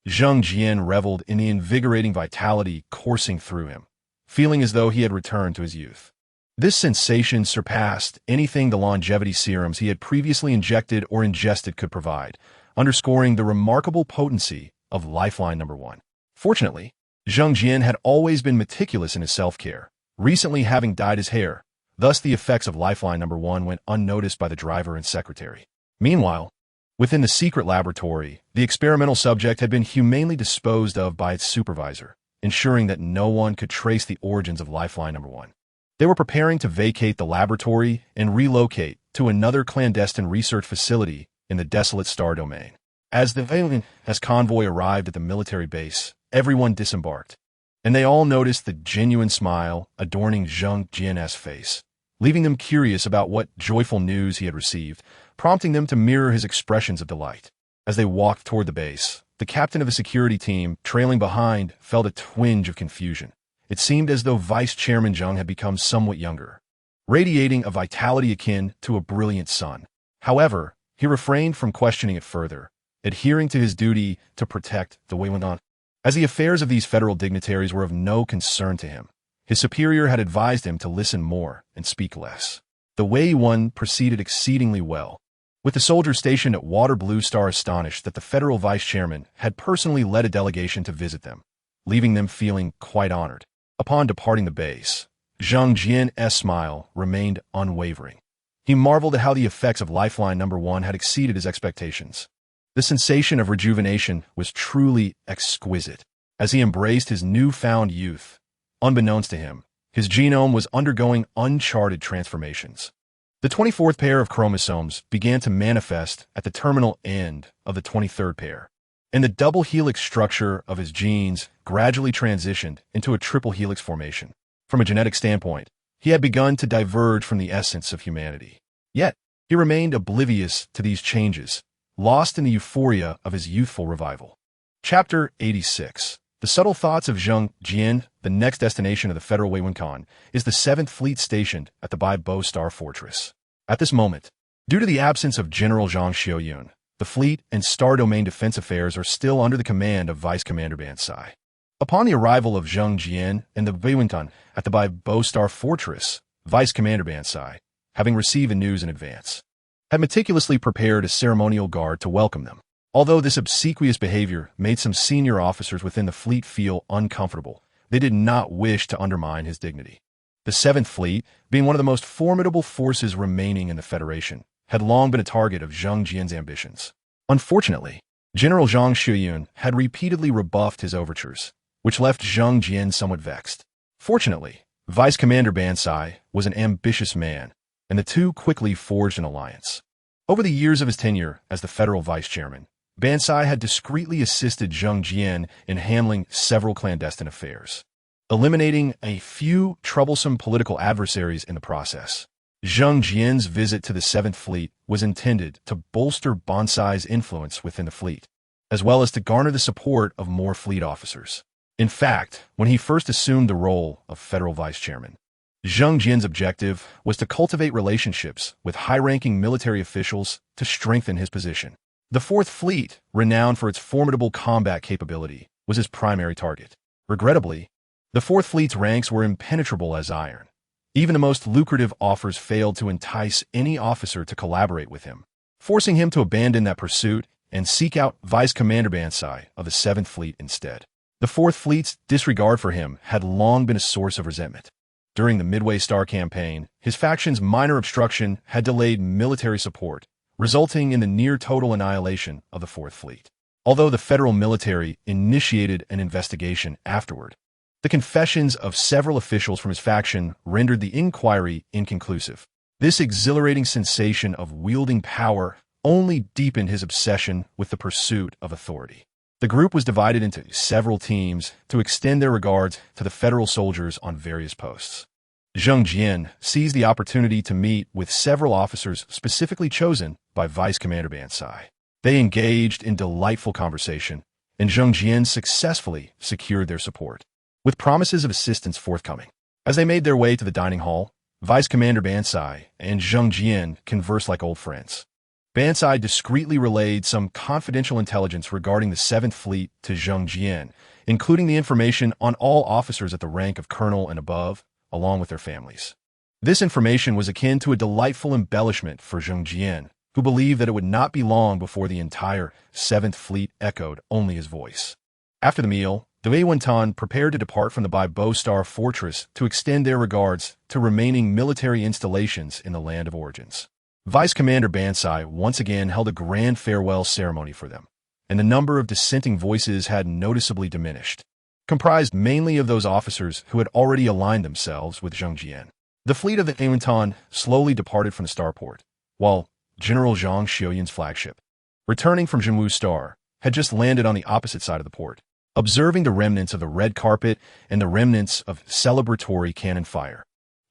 Zheng Jian reveled in the invigorating vitality coursing through him, feeling as though he had returned to his youth. This sensation surpassed anything the longevity serums he had previously injected or ingested could provide, underscoring the remarkable potency of Lifeline Number 1. Fortunately, Zheng Jian had always been meticulous in his self-care, recently having dyed his hair. Thus, the effects of Lifeline Number 1 went unnoticed by the driver and secretary. Meanwhile, within the secret laboratory, the experimental subject had been humanely disposed of by its supervisor, ensuring that no one could trace the origins of Lifeline Number 1. They were preparing to vacate the laboratory and relocate to another clandestine research facility in the desolate star domain. As the convoy arrived at the military base, everyone disembarked, and they all noticed the genuine smile adorning Zheng Jian's face, leaving them curious about what joyful news he had received, prompting them to mirror his expressions of delight. As they walked toward the base, the captain of the security team, trailing behind, felt a twinge of confusion. It seemed as though Vice Chairman Zheng had become somewhat younger, radiating a vitality akin to a brilliant sun. However, he refrained from questioning it further, adhering to his duty to protect the Way 1. As the affairs of these federal dignitaries were of no concern to him, his superior had advised him to listen more and speak less. The Way 1 proceeded exceedingly well, with the soldiers stationed at Water Blue Star astonished that the federal vice chairman had personally led a delegation to visit them, leaving them feeling quite honored. Upon departing the base, Zheng Jian's smile remained unwavering. He marveled at how the effects of Lifeline Number 1 had exceeded his expectations. The sensation of rejuvenation was truly exquisite. As he embraced his newfound youth, unbeknownst to him, his genome was undergoing uncharted transformations. The 24th pair of chromosomes began to manifest at the terminal end of the 23rd pair, and the double helix structure of his genes gradually transitioned into a triple helix formation. From a genetic standpoint, he had begun to diverge from the essence of humanity. Yet, He remained oblivious to these changes, lost in the euphoria of his youthful revival. Chapter 86. The subtle thoughts of Zheng Jian. The next destination of the Federal Wei-Wen-Kan is the 7th Fleet stationed at the Bai Bo Star Fortress. At this moment, due to the absence of General Zhang Xiaoyun, the fleet and Star Domain Defense Affairs are still under the command of Vice Commander Ban Sai. Upon the arrival of Zheng Jian and the Wei-Wen-Kan at the Bai Bo Star Fortress, Vice Commander Ban Sai, having received the news in advance, had meticulously prepared a ceremonial guard to welcome them. Although this obsequious behavior made some senior officers within the fleet feel uncomfortable, they did not wish to undermine his dignity. The 7th Fleet, being one of the most formidable forces remaining in the Federation, had long been a target of Zheng Jian's ambitions. Unfortunately, General Zhang Xiaoyun had repeatedly rebuffed his overtures, which left Zheng Jian somewhat vexed. Fortunately, Vice Commander Ban Sai was an ambitious man, and the two quickly forged an alliance. Over the years of his tenure as the Federal Vice Chairman, Ban Sai had discreetly assisted Zheng Jian in handling several clandestine affairs, eliminating a few troublesome political adversaries in the process. Zheng Jian's visit to the 7th Fleet was intended to bolster Ban Sai's influence within the fleet, as well as to garner the support of more fleet officers. In fact, when he first assumed the role of Federal Vice Chairman, Zheng Jian's objective was to cultivate relationships with high-ranking military officials to strengthen his position. The 4th Fleet, renowned for its formidable combat capability, was his primary target. Regrettably, the 4th Fleet's ranks were impenetrable as iron. Even the most lucrative offers failed to entice any officer to collaborate with him, forcing him to abandon that pursuit and seek out Vice Commander Ban Sai of the 7th Fleet instead. The 4th Fleet's disregard for him had long been a source of resentment. During the Midway Star campaign, his faction's minor obstruction had delayed military support, resulting in the near-total annihilation of the 4th Fleet. Although the federal military initiated an investigation afterward, the confessions of several officials from his faction rendered the inquiry inconclusive. This exhilarating sensation of wielding power only deepened his obsession with the pursuit of authority. The group was divided into several teams to extend their regards to the federal soldiers on various posts. Zheng Jian seized the opportunity to meet with several officers specifically chosen by Vice Commander Ban Sai. They engaged in delightful conversation, and Zheng Jian successfully secured their support, with promises of assistance forthcoming. As they made their way to the dining hall, Vice Commander Ban Sai and Zheng Jian conversed like old friends. Ban Sai discreetly relayed some confidential intelligence regarding the 7th Fleet to Zheng Jian, including the information on all officers at the rank of colonel and above, along with their families. This information was akin to a delightful embellishment for Zheng Jian, who believed that it would not be long before the entire 7th Fleet echoed only his voice. After the meal, the Wei-Wen-Tan prepared to depart from the Bai Bo Star Fortress to extend their regards to remaining military installations in the land of origins. Vice Commander Ban Sai once again held a grand farewell ceremony for them, and the number of dissenting voices had noticeably diminished, comprised mainly of those officers who had already aligned themselves with Zheng Jian. The fleet of the Wei-Wen-Tan slowly departed from the starport, while General Zhang Xiaoyun's flagship, returning from Jinwu Star, had just landed on the opposite side of the port. Observing the remnants of the red carpet and the remnants of celebratory cannon fire,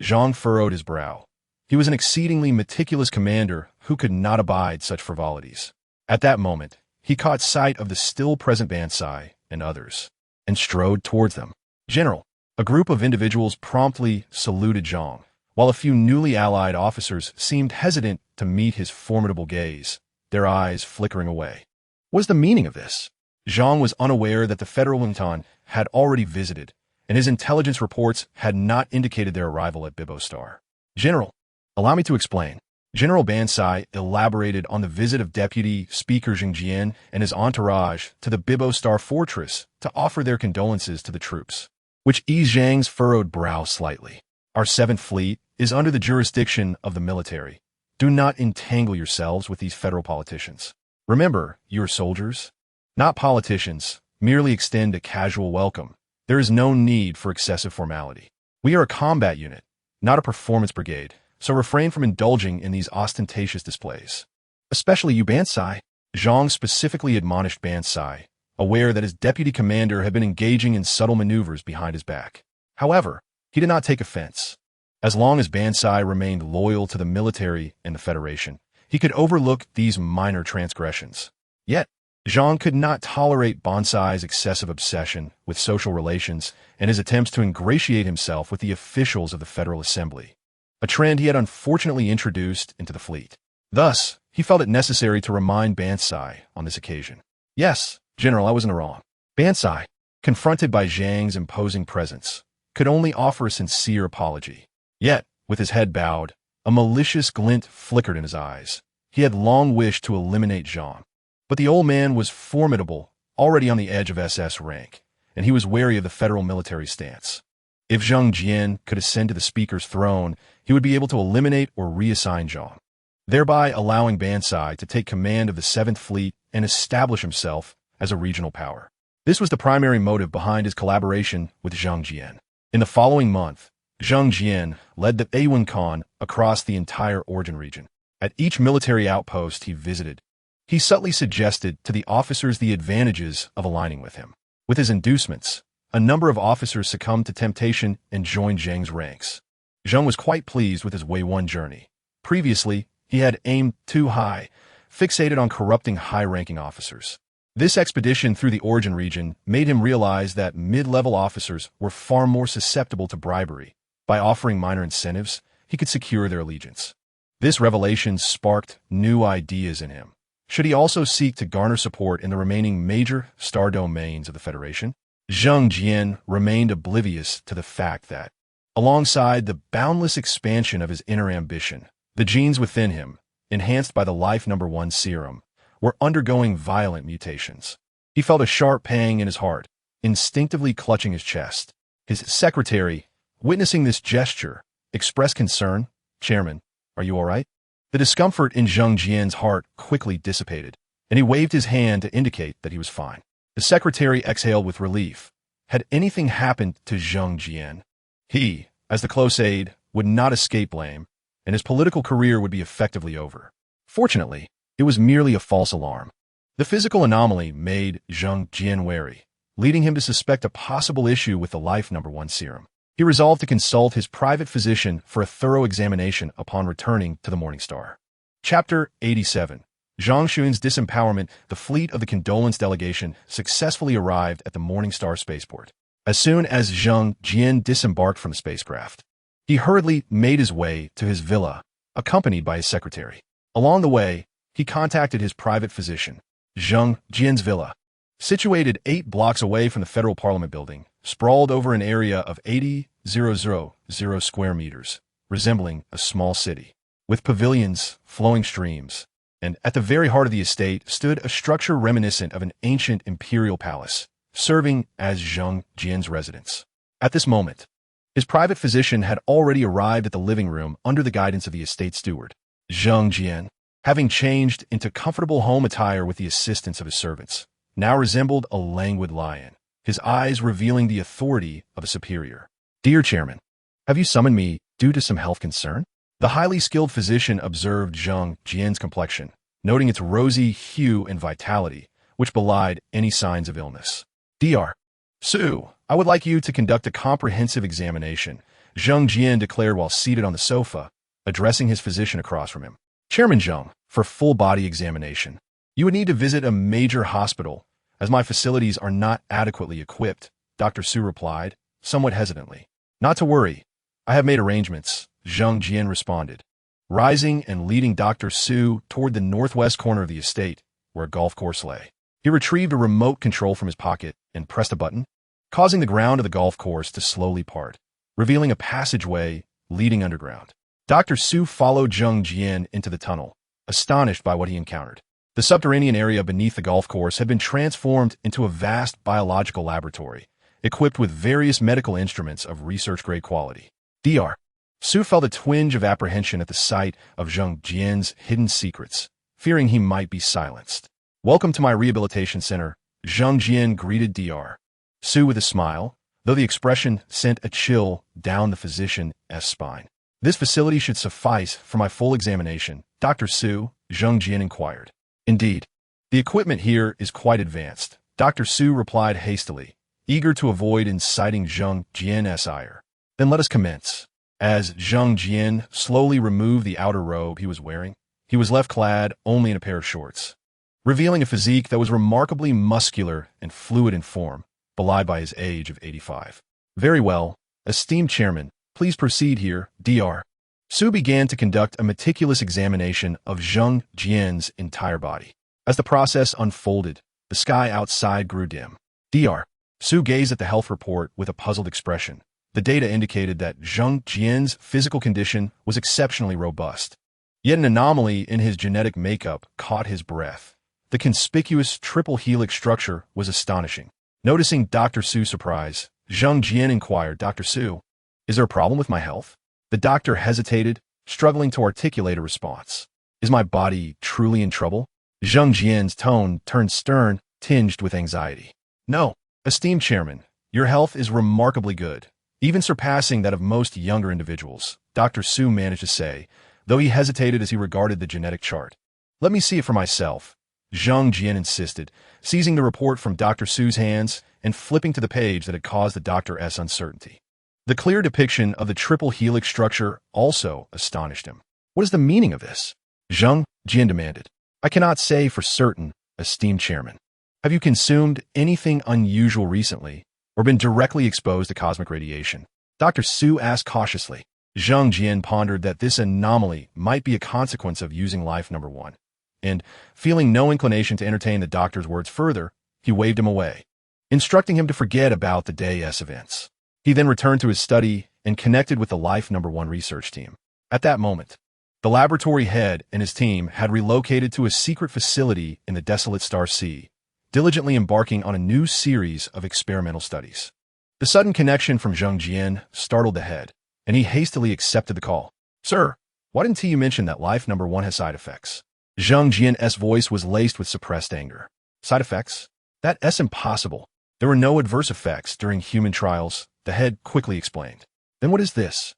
Zhang furrowed his brow. He was an exceedingly meticulous commander who could not abide such frivolities. At that moment, he caught sight of the still-present Ban Sai and others, and strode towards them. General, a group of individuals promptly saluted Zhang, while a few newly allied officers seemed hesitant to meet his formidable gaze, their eyes flickering away. What was the meaning of this? Zhang was unaware that the Federal Wei-Wen-Tan had already visited, and his intelligence reports had not indicated their arrival at Bibo Star. General, allow me to explain. General Ban Sai elaborated on the visit of Deputy Speaker Zheng Jian and his entourage to the Bibo Star Fortress to offer their condolences to the troops, which eased Zhang's furrowed brow slightly. Our 7th Fleet is under the jurisdiction of the military. Do not entangle yourselves with these federal politicians. Remember, you are soldiers, not politicians. Merely extend a casual welcome. There is no need for excessive formality. We are a combat unit, not a performance brigade, so refrain from indulging in these ostentatious displays. Especially you, Ban Sai. Zhang specifically admonished Ban Sai, aware that his deputy commander had been engaging in subtle maneuvers behind his back. However, he did not take offense. As long as Ban Sai remained loyal to the military and the Federation, he could overlook these minor transgressions. Yet, Zhang could not tolerate Bonsai's excessive obsession with social relations and his attempts to ingratiate himself with the officials of the Federal Assembly, a trend he had unfortunately introduced into the fleet. Thus, he felt it necessary to remind Bonsai on this occasion. Yes, General, I was in the wrong. Bonsai, confronted by Zhang's imposing presence, could only offer a sincere apology. Yet, with his head bowed, a malicious glint flickered in his eyes. He had long wished to eliminate Zhang. But the old man was formidable, already on the edge of SS rank, and he was wary of the federal military stance. If Zhang Jian could ascend to the speaker's throne, he would be able to eliminate or reassign Zhang, thereby allowing Bonsai to take command of the 7th Fleet and establish himself as a regional power. This was the primary motive behind his collaboration with Zhang Jian. In the following month, Zhang Jian led the Awakens Khan across the entire Origin region. At each military outpost he visited, he subtly suggested to the officers the advantages of aligning with him. With his inducements, a number of officers succumbed to temptation and joined Zhang's ranks. Zhang was quite pleased with his Wei-1 journey. Previously, he had aimed too high, fixated on corrupting high-ranking officers. This expedition through the Origin region made him realize that mid-level officers were far more susceptible to bribery. By offering minor incentives, he could secure their allegiance. This revelation sparked new ideas in him. Should he also seek to garner support in the remaining major star domains of the Federation? Zhang Jian remained oblivious to the fact that, alongside the boundless expansion of his inner ambition, the genes within him, enhanced by the Life No. 1 serum, were undergoing violent mutations. He felt a sharp pang in his heart, instinctively clutching his chest. His secretary, witnessing this gesture, expressed concern. "Chairman, are you all right?" The discomfort in Zhang Jian's heart quickly dissipated, and he waved his hand to indicate that he was fine. The secretary exhaled with relief. Had anything happened to Zhang Jian, he, as the close aide, would not escape blame, and his political career would be effectively over. Fortunately, it was merely a false alarm. The physical anomaly made Zhang Jian wary, leading him to suspect a possible issue with the Life No. 1 serum. He resolved to consult his private physician for a thorough examination upon returning to the Morning Star. Chapter 87. Zhang Xuan's Disempowerment. The fleet of the condolence delegation successfully arrived at the Morning Star spaceport. As soon as Zhang Jian disembarked from the spacecraft, he hurriedly made his way to his villa, accompanied by his secretary. Along the way, he contacted his private physician. Zhang Jian's villa, situated 8 blocks away from the Federal Parliament building, sprawled over an area of 80,000 square meters, resembling a small city. With pavilions, flowing streams, and at the very heart of the estate stood a structure reminiscent of an ancient imperial palace, serving as Zhang Jian's residence. At this moment, his private physician had already arrived at the living room under the guidance of the estate steward. Zhang Jian, having changed into comfortable home attire with the assistance of his servants, now resembled a languid lion, his eyes revealing the authority of a superior. "Dear Chairman, have you summoned me due to some health concern?" The highly skilled physician observed Zhang Jian's complexion, noting its rosy hue and vitality, which belied any signs of illness. "Dr. Su, I would like you to conduct a comprehensive examination," Zhang Jian declared while seated on the sofa, addressing his physician across from him. "Chairman Zhang, for full-body examination, you would need to visit a major hospital, as my facilities are not adequately equipped," Dr. Su replied, somewhat hesitantly. "Not to worry. I have made arrangements," Zhang Jian responded, rising and leading Dr. Su toward the northwest corner of the estate, where a golf course lay. He retrieved a remote control from his pocket and pressed a button, causing the ground of the golf course to slowly part, revealing a passageway leading underground. Dr. Su followed Zhang Jian into the tunnel, astonished by what he encountered. The subterranean area beneath the golf course had been transformed into a vast biological laboratory, equipped with various medical instruments of research-grade quality. Dr. Su felt a twinge of apprehension at the sight of Zhang Jian's hidden secrets, fearing he might be silenced. "Welcome to my rehabilitation center," Zhang Jian greeted Dr. Su with a smile, though the expression sent a chill down the physician's spine. "This facility should suffice for my full examination, Dr. Su," Zhang Jian inquired. "Indeed, the equipment here is quite advanced," Dr. Su replied hastily, eager to avoid inciting Zhang Jian's ire. "Then let us commence." As Zhang Jian slowly removed the outer robe he was wearing, he was left clad only in a pair of shorts, revealing a physique that was remarkably muscular and fluid in form, belied by his age of 85. Very well, esteemed chairman, please proceed here, Dr. Su began to conduct a meticulous examination of Zhang Jian's entire body. As the process unfolded, the sky outside grew dim. Dr. Su gazed at the health report with a puzzled expression. The data indicated that Zhang Jian's physical condition was exceptionally robust. Yet an anomaly in his genetic makeup caught his breath. The conspicuous triple helix structure was astonishing. Noticing Dr. Su's surprise, Zhang Jian inquired, Dr. Su, is there a problem with my health? The doctor hesitated, struggling to articulate a response. Is my body truly in trouble? Zhang Jian's tone turned stern, tinged with anxiety. No, esteemed chairman, your health is remarkably good, even surpassing that of most younger individuals, Dr. Su managed to say, though he hesitated as he regarded the genetic chart. Let me see it for myself, Zhang Jian insisted, seizing the report from Dr. Su's hands and flipping to the page that had caused the doctor's uncertainty. The clear depiction of the triple helix structure also astonished him. What is the meaning of this? Zhang Jian demanded. I cannot say for certain, esteemed chairman. Have you consumed anything unusual recently or been directly exposed to cosmic radiation? Dr. Su asked cautiously. Zhang Jian pondered that this anomaly might be a consequence of using life number 1. And, feeling no inclination to entertain the doctor's words further, he waved him away, instructing him to forget about the day's events. He then returned to his study and connected with the life number 1 research team. At that moment, the laboratory head and his team had relocated to a secret facility in the desolate Star Sea, diligently embarking on a new series of experimental studies. The sudden connection from Zhang Jian startled the head, and he hastily accepted the call. Sir, why didn't you mention that life number 1 has side effects? Zhang Jian's voice was laced with suppressed anger. Side effects? That's impossible. There were no adverse effects during human trials, the head quickly explained. Then what is this?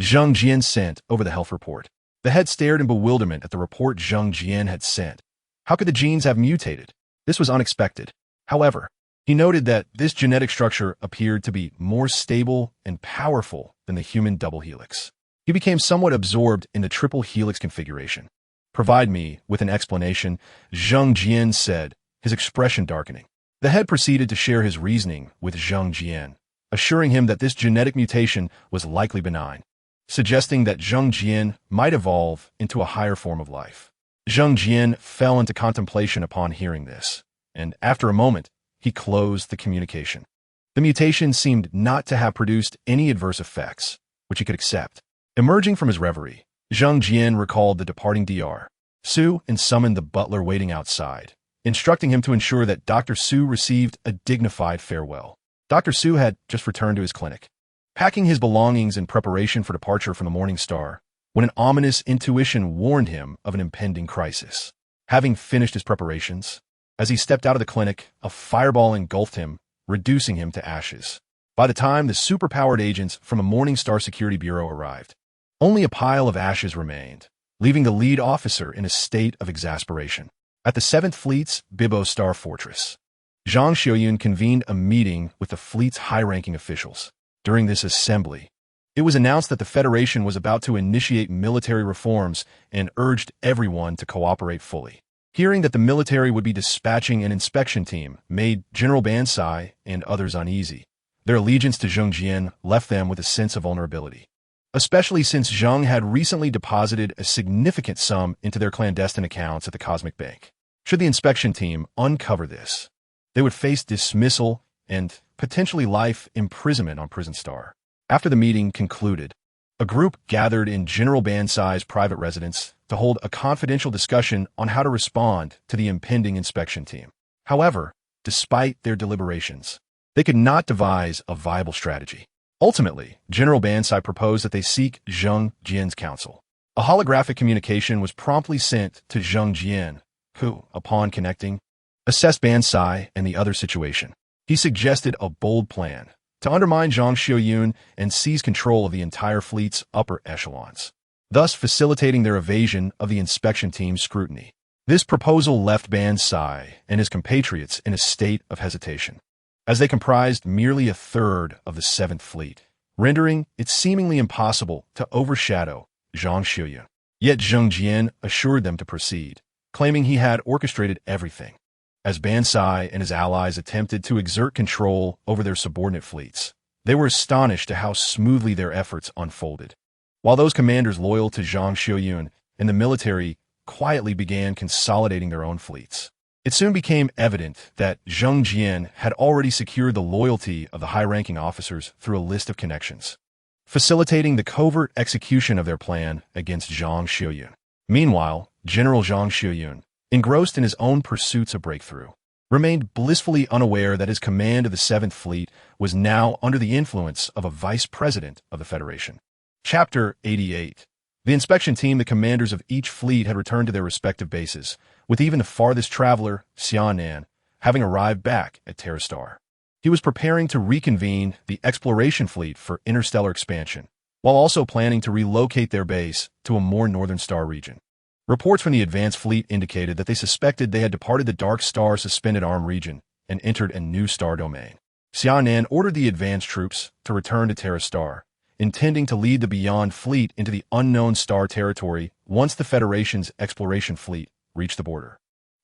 Zhang Jian sent over the health report. The head stared in bewilderment at the report Zhang Jian had sent. How could the genes have mutated? This was unexpected. However, he noted that this genetic structure appeared to be more stable and powerful than the human double helix. He became somewhat absorbed in the triple helix configuration. Provide me with an explanation, Zhang Jian said, his expression darkening. The head proceeded to share his reasoning with Zhang Jian, assuring him that this genetic mutation was likely benign, suggesting that Zhang Jian might evolve into a higher form of life. Zhang Jian fell into contemplation upon hearing this, and after a moment, he closed the communication. The mutation seemed not to have produced any adverse effects, which he could accept. Emerging from his reverie, Zhang Jian recalled the departing Dr. Su and summoned the butler waiting outside, instructing him to ensure that Dr. Su received a dignified farewell. Dr. Su had just returned to his clinic, packing his belongings in preparation for departure from the Morning Star, when an ominous intuition warned him of an impending crisis. Having finished his preparations, as he stepped out of the clinic, a fireball engulfed him, reducing him to ashes. By the time the superpowered agents from a Morning Star Security Bureau arrived, only a pile of ashes remained, leaving the lead officer in a state of exasperation. At the 7th Fleet's Bibbo Star Fortress, Zhang Xiaoyun convened a meeting with the fleet's high-ranking officials. During this assembly, it was announced that the Federation was about to initiate military reforms and urged everyone to cooperate fully. Hearing that the military would be dispatching an inspection team made General Bansai and others uneasy. Their allegiance to Zhang Jian left them with a sense of vulnerability, especially since Zhang had recently deposited a significant sum into their clandestine accounts at the Cosmic Bank. Should the inspection team uncover this, they would face dismissal and potentially life imprisonment on Prison Star. After the meeting concluded, a group gathered in General Bansai's private residence to hold a confidential discussion on how to respond to the impending inspection team. However, despite their deliberations, they could not devise a viable strategy. Ultimately, General Bansai proposed that they seek Zhang Jian's counsel. A holographic communication was promptly sent to Zhang Jian, who, upon connecting, assessed Bansai and the other situation. He suggested a bold plan to undermine Zhang Xiaoyun and seize control of the entire fleet's upper echelons, thus facilitating their evasion of the inspection team's scrutiny. This proposal left Bansai and his compatriots in a state of hesitation, as they comprised merely a third of the 7th Fleet, rendering it seemingly impossible to overshadow Zhang Xiaoyun. Yet Zheng Jian assured them to proceed, claiming he had orchestrated everything. As Bansai and his allies attempted to exert control over their subordinate fleets, they were astonished at how smoothly their efforts unfolded. While those commanders loyal to Zhang Xiuyun and the military quietly began consolidating their own fleets, it soon became evident that Zheng Jian had already secured the loyalty of the high-ranking officers through a list of connections, facilitating the covert execution of their plan against Zhang Xiuyun. Meanwhile, General Zhang Xiuyun, engrossed in his own pursuits of breakthrough, remained blissfully unaware that his command of the 7th Fleet was now under the influence of a vice president of the Federation. Chapter 88. The inspection team, the commanders of each fleet, had returned to their respective bases, with even the farthest traveler, Xia Nan, having arrived back at Terra Star. He was preparing to reconvene the exploration fleet for interstellar expansion, while also planning to relocate their base to a more northern star region. Reports from the advanced fleet indicated that they suspected they had departed the dark star suspended arm region and entered a new star domain. Xia Nan ordered the advanced troops to return to Terra Star, intending to lead the Beyond fleet into the unknown star territory once the Federation's exploration fleet reached the border,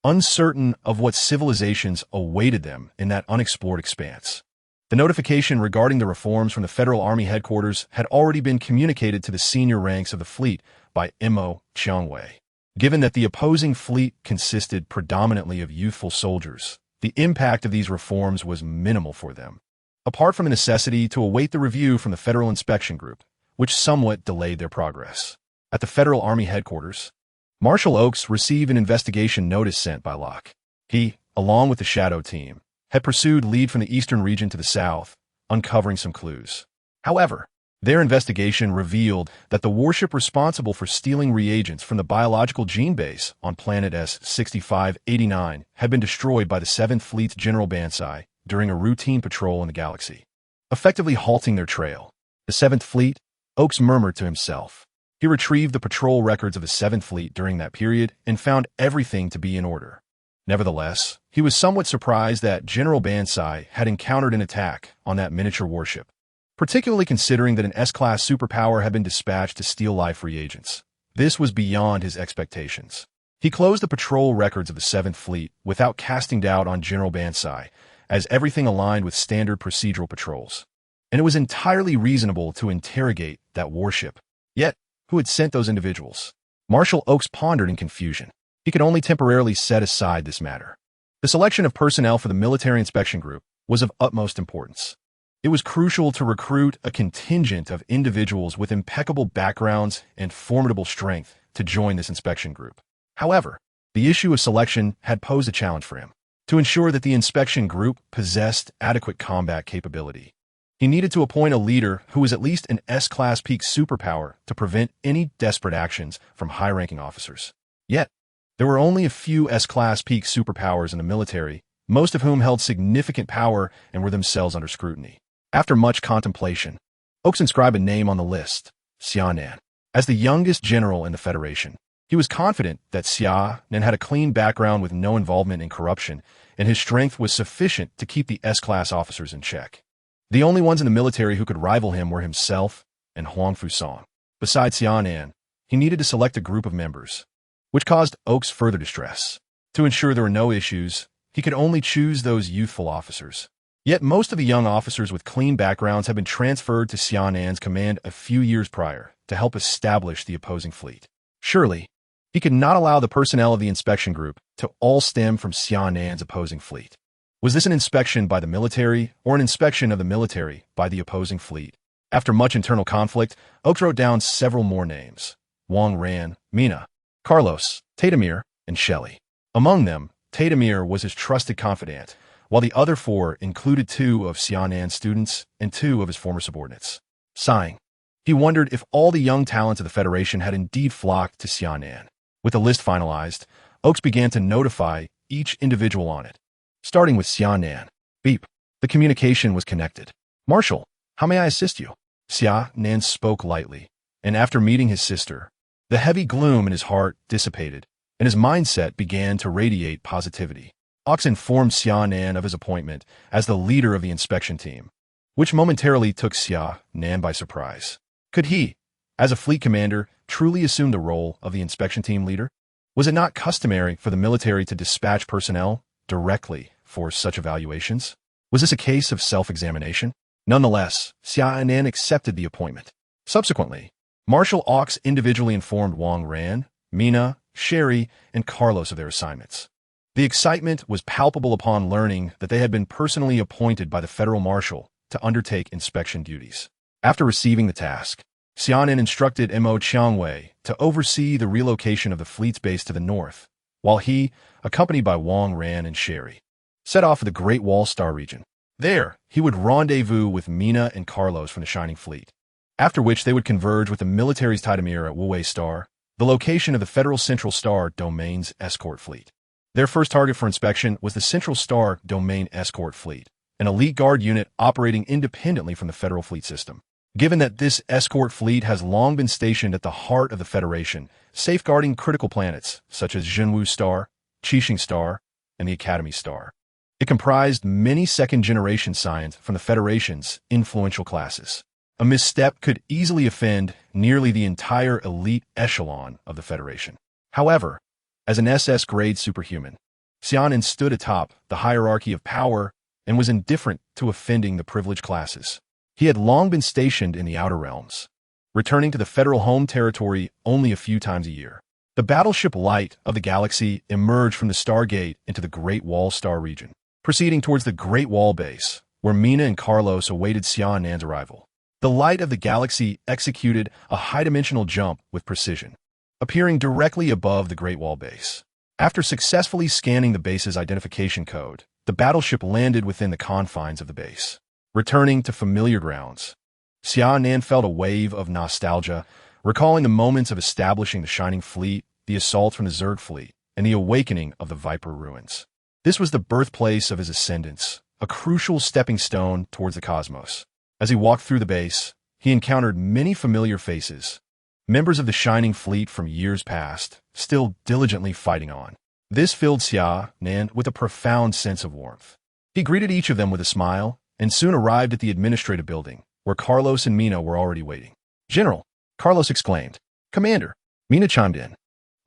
uncertain of what civilizations awaited them in that unexplored expanse. The notification regarding the reforms from the Federal Army headquarters had already been communicated to the senior ranks of the fleet by Mo Qiangwei. Given that the opposing fleet consisted predominantly of youthful soldiers, the impact of these reforms was minimal for them, apart from the necessity to await the review from the Federal Inspection Group, which somewhat delayed their progress. At the Federal Army headquarters, Marshal Oakes received an investigation notice sent by Locke. He, along with the Shadow team, had pursued lead from the eastern region to the south, uncovering some clues. However, their investigation revealed that the warship responsible for stealing reagents from the biological gene base on planet S-6589 had been destroyed by the 7th Fleet's General Bansai during a routine patrol in the galaxy, effectively halting their trail. The 7th Fleet, Oakes murmured to himself. He retrieved the patrol records of the 7th Fleet during that period and found everything to be in order. Nevertheless, he was somewhat surprised that General Bansai had encountered an attack on that miniature warship, particularly considering that an S-class superpower had been dispatched to steal life reagents. This was beyond his expectations. He closed the patrol records of the 7th Fleet without casting doubt on General Bansai, as everything aligned with standard procedural patrols. And it was entirely reasonable to interrogate that warship. Yet, who had sent those individuals? Marshal Oakes pondered in confusion. He could only temporarily set aside this matter. The selection of personnel for the military inspection group was of utmost importance. It was crucial to recruit a contingent of individuals with impeccable backgrounds and formidable strength to join this inspection group. However, the issue of selection had posed a challenge for him. To ensure that the inspection group possessed adequate combat capability, he needed to appoint a leader who was at least an S-class peak superpower to prevent any desperate actions from high-ranking officers. Yet, there were only a few S-class peak superpowers in the military, most of whom held significant power and were themselves under scrutiny. After much contemplation, Oakes inscribed a name on the list, Xia Nan. As the youngest general in the Federation, he was confident that Xia Nan had a clean background with no involvement in corruption, and his strength was sufficient to keep the S-class officers in check. The only ones in the military who could rival him were himself and Huang Fusong. Besides Xia Nan, he needed to select a group of members, which caused Oakes further distress. To ensure there were no issues, he could only choose those youthful officers. Yet most of the young officers with clean backgrounds had been transferred to Xia Nan's command a few years prior to help establish the opposing fleet. Surely, he could not allow the personnel of the inspection group to all stem from Xia Nan's opposing fleet. Was this an inspection by the military or an inspection of the military by the opposing fleet? After much internal conflict, Oakes wrote down several more names: Wang Ran, Mina, Carlos, Tadamir, and Shelley. Among them, Tadamir was his trusted confidant, while the other 4 included 2 of Xia Nan's students and 2 of his former subordinates. Sighing, he wondered if all the young talents of the Federation had indeed flocked to Xia Nan. With the list finalized, Oakes began to notify each individual on it, starting with Xia Nan. Beep. The communication was connected. Marshal, how may I assist you? Xia Nan spoke lightly, and after meeting his sister, the heavy gloom in his heart dissipated, and his mindset began to radiate positivity. Oakes informed Xia Nan of his appointment as the leader of the inspection team, which momentarily took Xia Nan by surprise. Could he, as a fleet commander, truly assume the role of the inspection team leader? Was it not customary for the military to dispatch personnel directly for such evaluations? Was this a case of self-examination? Nonetheless, Xia Nan accepted the appointment. Subsequently, Marshal Aux individually informed Wang Ran, Mina, Sherry, and Carlos of their assignments. The excitement was palpable upon learning that they had been personally appointed by the federal marshal to undertake inspection duties. After receiving the task, Xia Nan instructed Mo Qiangwei to oversee the relocation of the fleet's base to the north, while he, accompanied by Wang Ran and Sherry, set off for the Great Wall Star region. There, he would rendezvous with Mina and Carlos from the Shining Fleet, after which they would converge with the military's Tidemir at Wuwei Star, the location of the Federal Central Star Domain's escort fleet. Their first target for inspection was the Central Star Domain Escort Fleet, an elite guard unit operating independently from the Federal Fleet system. Given that this escort fleet has long been stationed at the heart of the Federation, safeguarding critical planets such as Zhenwu Star, Qixing Star, and the Academy Star, it comprised many second-generation scions from the Federation's influential classes. A misstep could easily offend nearly the entire elite echelon of the Federation. However, as an SS-grade superhuman, Xia Nan stood atop the hierarchy of power and was indifferent to offending the privileged classes. He had long been stationed in the Outer Realms, returning to the federal home territory only a few times a year. The battleship Light of the Galaxy emerged from the Stargate into the Great Wall Star region, proceeding towards the Great Wall base, where Mina and Carlos awaited Xia Nan's arrival. The Light of the Galaxy executed a high-dimensional jump with precision, appearing directly above the Great Wall base. After successfully scanning the base's identification code, the battleship landed within the confines of the base. Returning to familiar grounds, Xia Nan felt a wave of nostalgia, recalling the moments of establishing the Shining Fleet, the assault from the Zerg fleet, and the awakening of the Viper ruins. This was the birthplace of his ascendance, a crucial stepping stone towards the cosmos. As he walked through the base, he encountered many familiar faces, members of the Shining Fleet from years past, still diligently fighting on. This filled Xia Nan with a profound sense of warmth. He greeted each of them with a smile, and soon arrived at the administrative building, where Carlos and Mina were already waiting. "General," Carlos exclaimed. "Commander," Mina chimed in.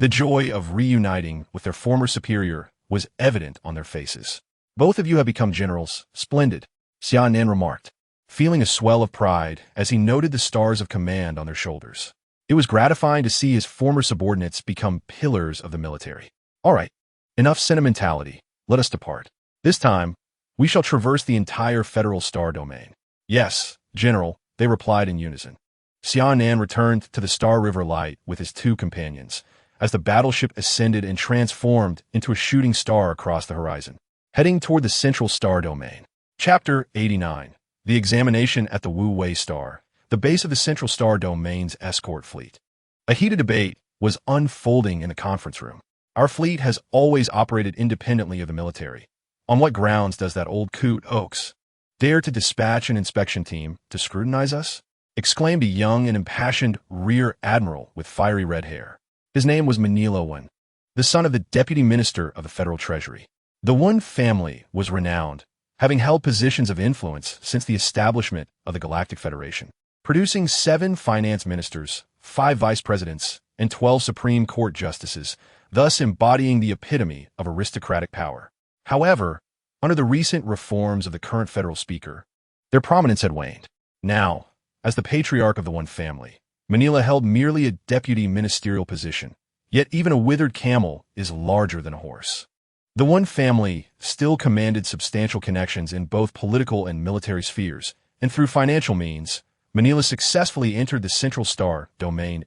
The joy of reuniting with their former superior was evident on their faces. "Both of you have become generals. Splendid," Xia Nan remarked, feeling a swell of pride as he noted the stars of command on their shoulders. It was gratifying to see his former subordinates become pillars of the military. "All right, enough sentimentality. Let us depart. This time, we shall traverse the entire Federal Star Domain." "Yes, General," they replied in unison. Xia Nan returned to the Star River Light with his two companions, as the battleship ascended and transformed into a shooting star across the horizon, heading toward the Central Star Domain. Chapter 89. The Examination at the Wu Wei Star, the base of the Central Star Domain's escort fleet. A heated debate was unfolding in the conference room. "Our fleet has always operated independently of the military. On what grounds does that old coot Oaks dare to dispatch an inspection team to scrutinize us?" exclaimed a young and impassioned rear admiral with fiery red hair. His name was Manila Wan, the son of the deputy minister of the Federal Treasury. The Wan family was renowned, having held positions of influence since the establishment of the Galactic Federation, producing 7 finance ministers, 5 vice presidents, and 12 Supreme Court justices, thus embodying the epitome of aristocratic power. However, under the recent reforms of the current federal speaker, their prominence had waned. Now, as the patriarch of the Wan family, Manila held merely a deputy ministerial position, yet even a withered camel is larger than a horse. The Wan family still commanded substantial connections in both political and military spheres, and through financial means, Manila successfully entered the Central Star Domain's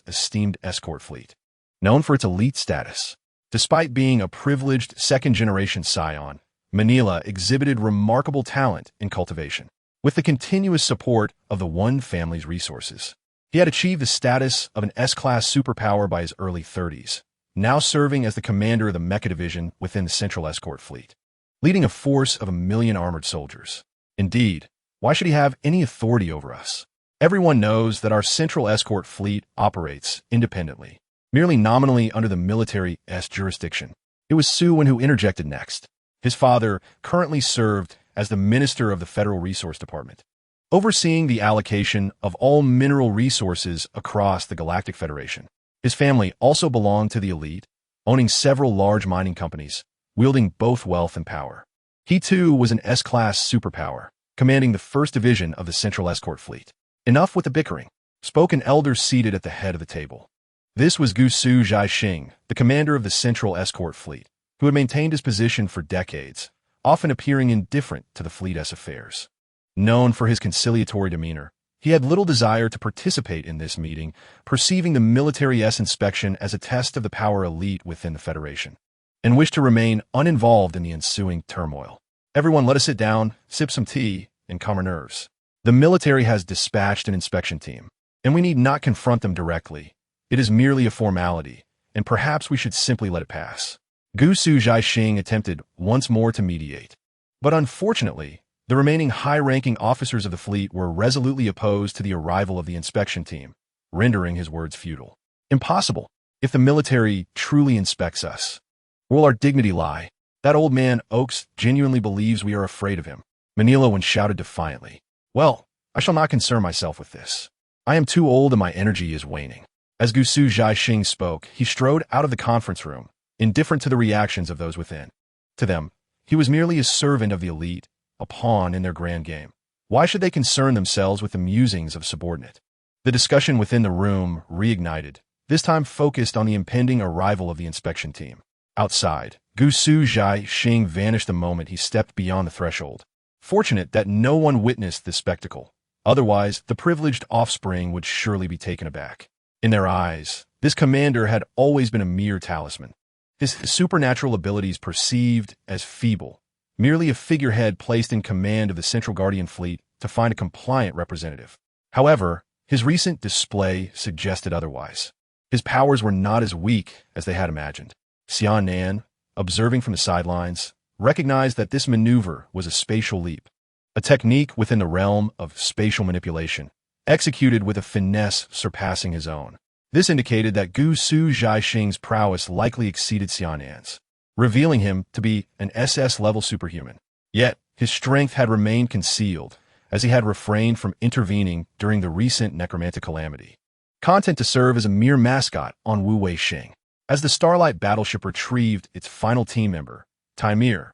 esteemed escort fleet, known for its elite status. Despite being a privileged second-generation scion, Manila exhibited remarkable talent in cultivation. With the continuous support of the Wan family's resources, he had achieved the status of an S-class superpower by his early 30s, now serving as the commander of the Mecha division within the Central Escort Fleet, leading a force of 1 million armored soldiers. Indeed, why should he have any authority over us? Everyone knows that our Central Escort Fleet operates independently, merely nominally under the military's jurisdiction. It was Su Wan who interjected next. His father currently served as the Minister of the Federal Resource Department, overseeing the allocation of all mineral resources across the Galactic Federation. His family also belonged to the elite, owning several large mining companies, wielding both wealth and power. He too was an S-class superpower, commanding the first division of the Central Escort Fleet. Enough with the bickering, spoke an elder seated at the head of the table. This was Gusu Zhaixing, the commander of the Central Escort Fleet, who had maintained his position for decades, often appearing indifferent to the fleet's affairs. Known for his conciliatory demeanor, he had little desire to participate in this meeting, perceiving the military's inspection as a test of the power elite within the Federation, and wished to remain uninvolved in the ensuing turmoil. Everyone, let us sit down, sip some tea, and calm our nerves. The military has dispatched an inspection team, and we need not confront them directly. It is merely a formality, and perhaps we should simply let it pass. Gusu Zhaixing attempted once more to mediate. But unfortunately, the remaining high-ranking officers of the fleet were resolutely opposed to the arrival of the inspection team, rendering his words futile. Impossible. If the military truly inspects us, where will our dignity lie? That old man Oaks genuinely believes we are afraid of him. Maniloan shouted defiantly. Well, I shall not concern myself with this. I am too old and my energy is waning. As Gusu Zhaixing spoke, he strode out of the conference room, indifferent to the reactions of those within. To them, he was merely a servant of the elite, a pawn in their grand game. Why should they concern themselves with the musings of a subordinate? The discussion within the room reignited, this time focused on the impending arrival of the inspection team. Outside, Gusu Zhaixing vanished the moment he stepped beyond the threshold. Fortunate that no one witnessed this spectacle. Otherwise, the privileged offspring would surely be taken aback. In their eyes, this commander had always been a mere talisman. His supernatural abilities perceived as feeble, merely a figurehead placed in command of the Central Guardian Fleet to find a compliant representative. However, his recent display suggested otherwise. His powers were not as weak as they had imagined. Xia Nan, observing from the sidelines, recognized that this maneuver was a spatial leap, a technique within the realm of spatial manipulation, executed with a finesse surpassing his own. This indicated that Gusu Zhaixing's prowess likely exceeded Xia Nan's, revealing him to be an SS-level superhuman. Yet, his strength had remained concealed, as he had refrained from intervening during the recent necromantic calamity, content to serve as a mere mascot on Wu Weixing. As the Starlight battleship retrieved its final team member, Timir,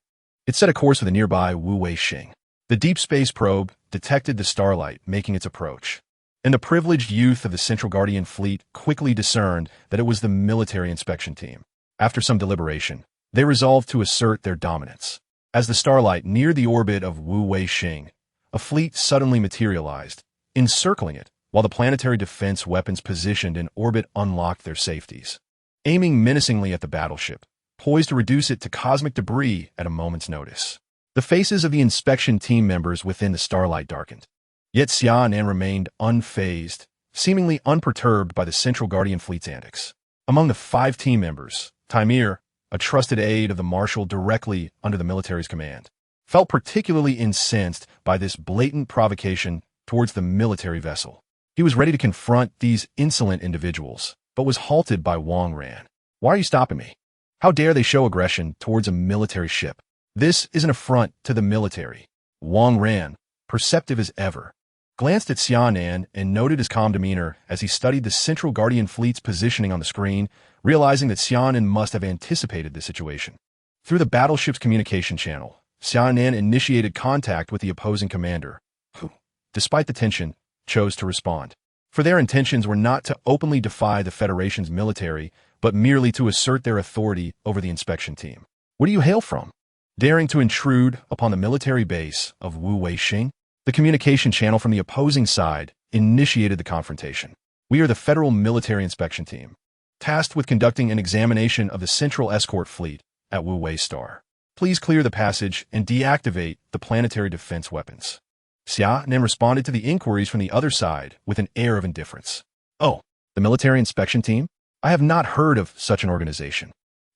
it set a course for the nearby Wu Weixing. The deep space probe detected the Starlight making its approach, and the privileged youth of the Central Guardian Fleet quickly discerned that it was the military inspection team. After some deliberation, they resolved to assert their dominance. As the Starlight neared the orbit of Wu Weixing, a fleet suddenly materialized, encircling it, while the planetary defense weapons positioned in orbit unlocked their safeties, aiming menacingly at the battleship, poised to reduce it to cosmic debris at a moment's notice. The faces of the inspection team members within the Starlight darkened. Yet Xia Nan remained unfazed, seemingly unperturbed by the Central Guardian Fleet's antics. Among the 5 team members, Timir, a trusted aide of the Marshal directly under the military's command, felt particularly incensed by this blatant provocation towards the military vessel. He was ready to confront these insolent individuals, but was halted by Wang Ran. Why are you stopping me? How dare they show aggression towards a military ship? This is an affront to the military. Wang Ran, perceptive as ever, glanced at Xia Nan and noted his calm demeanor as he studied the Central Guardian Fleet's positioning on the screen, realizing that Xia Nan must have anticipated the situation. Through the battleship's communication channel, Xia Nan initiated contact with the opposing commander, who, despite the tension, chose to respond. For their intentions were not to openly defy the Federation's military, but merely to assert their authority over the inspection team. Where do you hail from? Daring to intrude upon the military base of Wu Weixing, the communication channel from the opposing side initiated the confrontation. We are the Federal Military Inspection Team, tasked with conducting an examination of the Central Escort Fleet at Wu Wei Star. Please clear the passage and deactivate the planetary defense weapons. Xia Nan responded to the inquiries from the other side with an air of indifference. Oh, the Military Inspection Team? I have not heard of such an organization.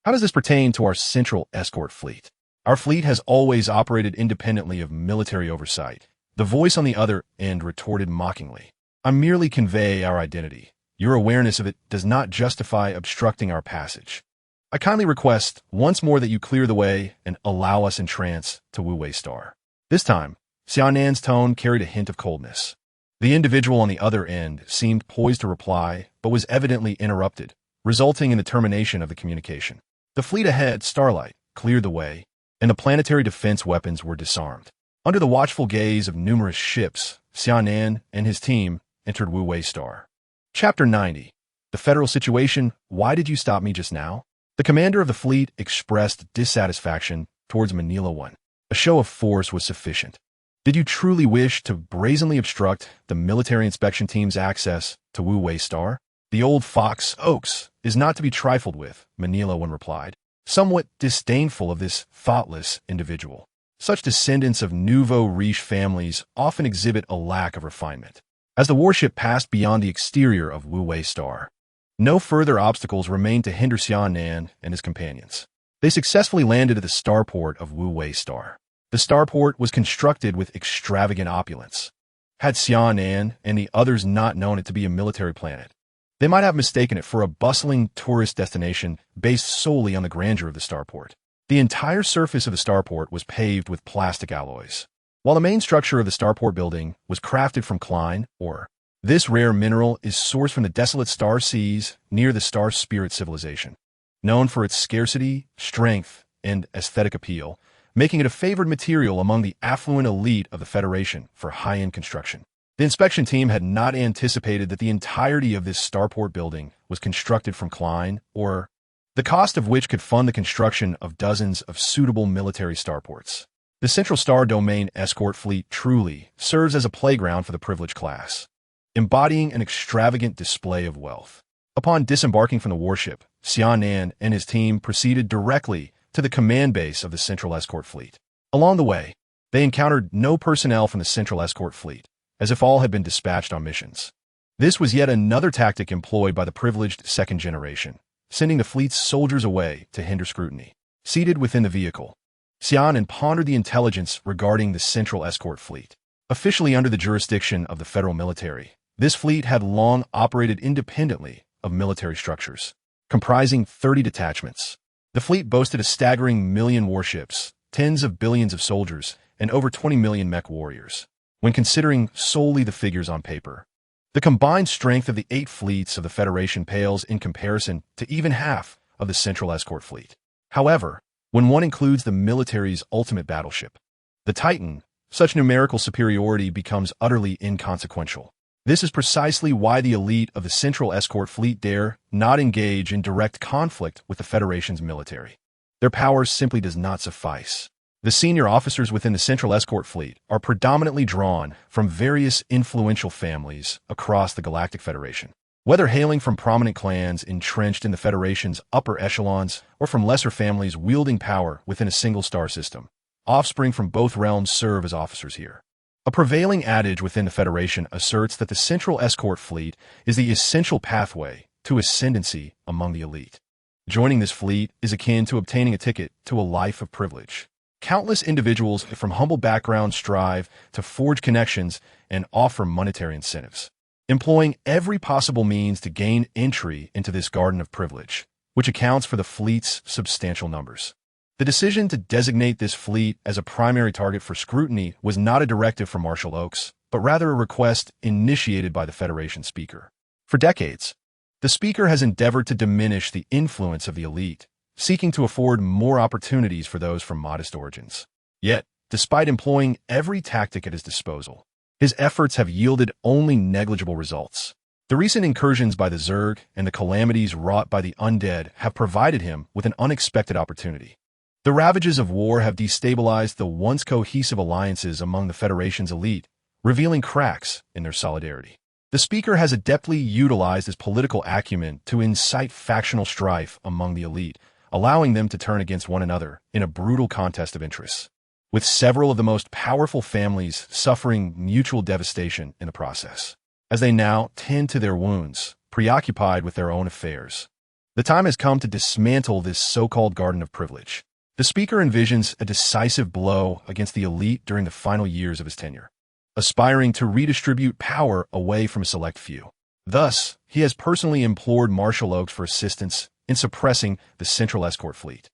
How does this pertain to our Central Escort Fleet? Our fleet has always operated independently of military oversight. The voice on the other end retorted mockingly. I merely convey our identity. Your awareness of it does not justify obstructing our passage. I kindly request once more that you clear the way and allow us in trance to Wu Wei Star. This time, Xia Nan's tone carried a hint of coldness. The individual on the other end seemed poised to reply, but was evidently interrupted, resulting in the termination of the communication. The fleet ahead, Starlight, cleared the way, and the planetary defense weapons were disarmed. Under the watchful gaze of numerous ships, Xia Nan and his team entered Wu Wei Star. Chapter 90. The Federal Situation. Why did you stop me just now? The commander of the fleet expressed dissatisfaction towards Manila 1. A show of force was sufficient. Did you truly wish to brazenly obstruct the military inspection team's access to Wu Wei Star? The old fox, Oaks, is not to be trifled with, Manila 1 replied, somewhat disdainful of this thoughtless individual. Such descendants of nouveau riche families often exhibit a lack of refinement. As the warship passed beyond the exterior of Wu Wei Star, no further obstacles remained to hinder Xia Nan and his companions. They successfully landed at the starport of Wu Wei Star. The starport was constructed with extravagant opulence. Had Xia Nan and the others not known it to be a military planet, they might have mistaken it for a bustling tourist destination based solely on the grandeur of the starport. The entire surface of the starport was paved with plastic alloys, while the main structure of the starport building was crafted from Klein ore. This rare mineral is sourced from the desolate star seas near the Star Spirit civilization, known for its scarcity, strength, and aesthetic appeal, making it a favored material among the affluent elite of the Federation for high-end construction. The inspection team had not anticipated that the entirety of this starport building was constructed from Klein ore, the cost of which could fund the construction of dozens of suitable military starports. The Central Star Domain escort fleet truly serves as a playground for the privileged class, embodying an extravagant display of wealth. Upon disembarking from the warship, Xia Nan and his team proceeded directly to the command base of the Central Escort Fleet. Along the way, they encountered no personnel from the Central Escort Fleet, as if all had been dispatched on missions. This was yet another tactic employed by the privileged second generation, sending the fleet's soldiers away to hinder scrutiny. Seated within the vehicle, Xia Nan pondered the intelligence regarding the Central Escort Fleet. Officially under the jurisdiction of the federal military, this fleet had long operated independently of military structures, comprising 30 detachments. The fleet boasted a staggering 1 million warships, tens of billions of soldiers, and over 20 million mech warriors. When considering solely the figures on paper, the combined strength of the 8 fleets of the Federation pales in comparison to even half of the Central Escort Fleet. However, when one includes the military's ultimate battleship, the Titan, such numerical superiority becomes utterly inconsequential. This is precisely why the elite of the Central Escort Fleet dare not engage in direct conflict with the Federation's military. Their power simply does not suffice. The senior officers within the Central Escort Fleet are predominantly drawn from various influential families across the Galactic Federation. Whether hailing from prominent clans entrenched in the Federation's upper echelons or from lesser families wielding power within a single star system, offspring from both realms serve as officers here. A prevailing adage within the Federation asserts that the Central Escort Fleet is the essential pathway to ascendancy among the elite. Joining this fleet is akin to obtaining a ticket to a life of privilege. Countless individuals from humble backgrounds strive to forge connections and offer monetary incentives, employing every possible means to gain entry into this garden of privilege, which accounts for the fleet's substantial numbers. The decision to designate this fleet as a primary target for scrutiny was not a directive from Marshal Oaks, but rather a request initiated by the Federation Speaker. For decades, the Speaker has endeavored to diminish the influence of the elite, seeking to afford more opportunities for those from modest origins. Yet, despite employing every tactic at his disposal, his efforts have yielded only negligible results. The recent incursions by the Zerg and the calamities wrought by the undead have provided him with an unexpected opportunity. The ravages of war have destabilized the once cohesive alliances among the Federation's elite, revealing cracks in their solidarity. The Speaker has adeptly utilized his political acumen to incite factional strife among the elite, allowing them to turn against one another in a brutal contest of interests, with several of the most powerful families suffering mutual devastation in the process, as they now tend to their wounds, preoccupied with their own affairs. The time has come to dismantle this so-called garden of privilege. The Speaker envisions a decisive blow against the elite during the final years of his tenure, aspiring to redistribute power away from a select few. Thus, he has personally implored Marshal Oaks for assistance in suppressing the Central Escort Fleet.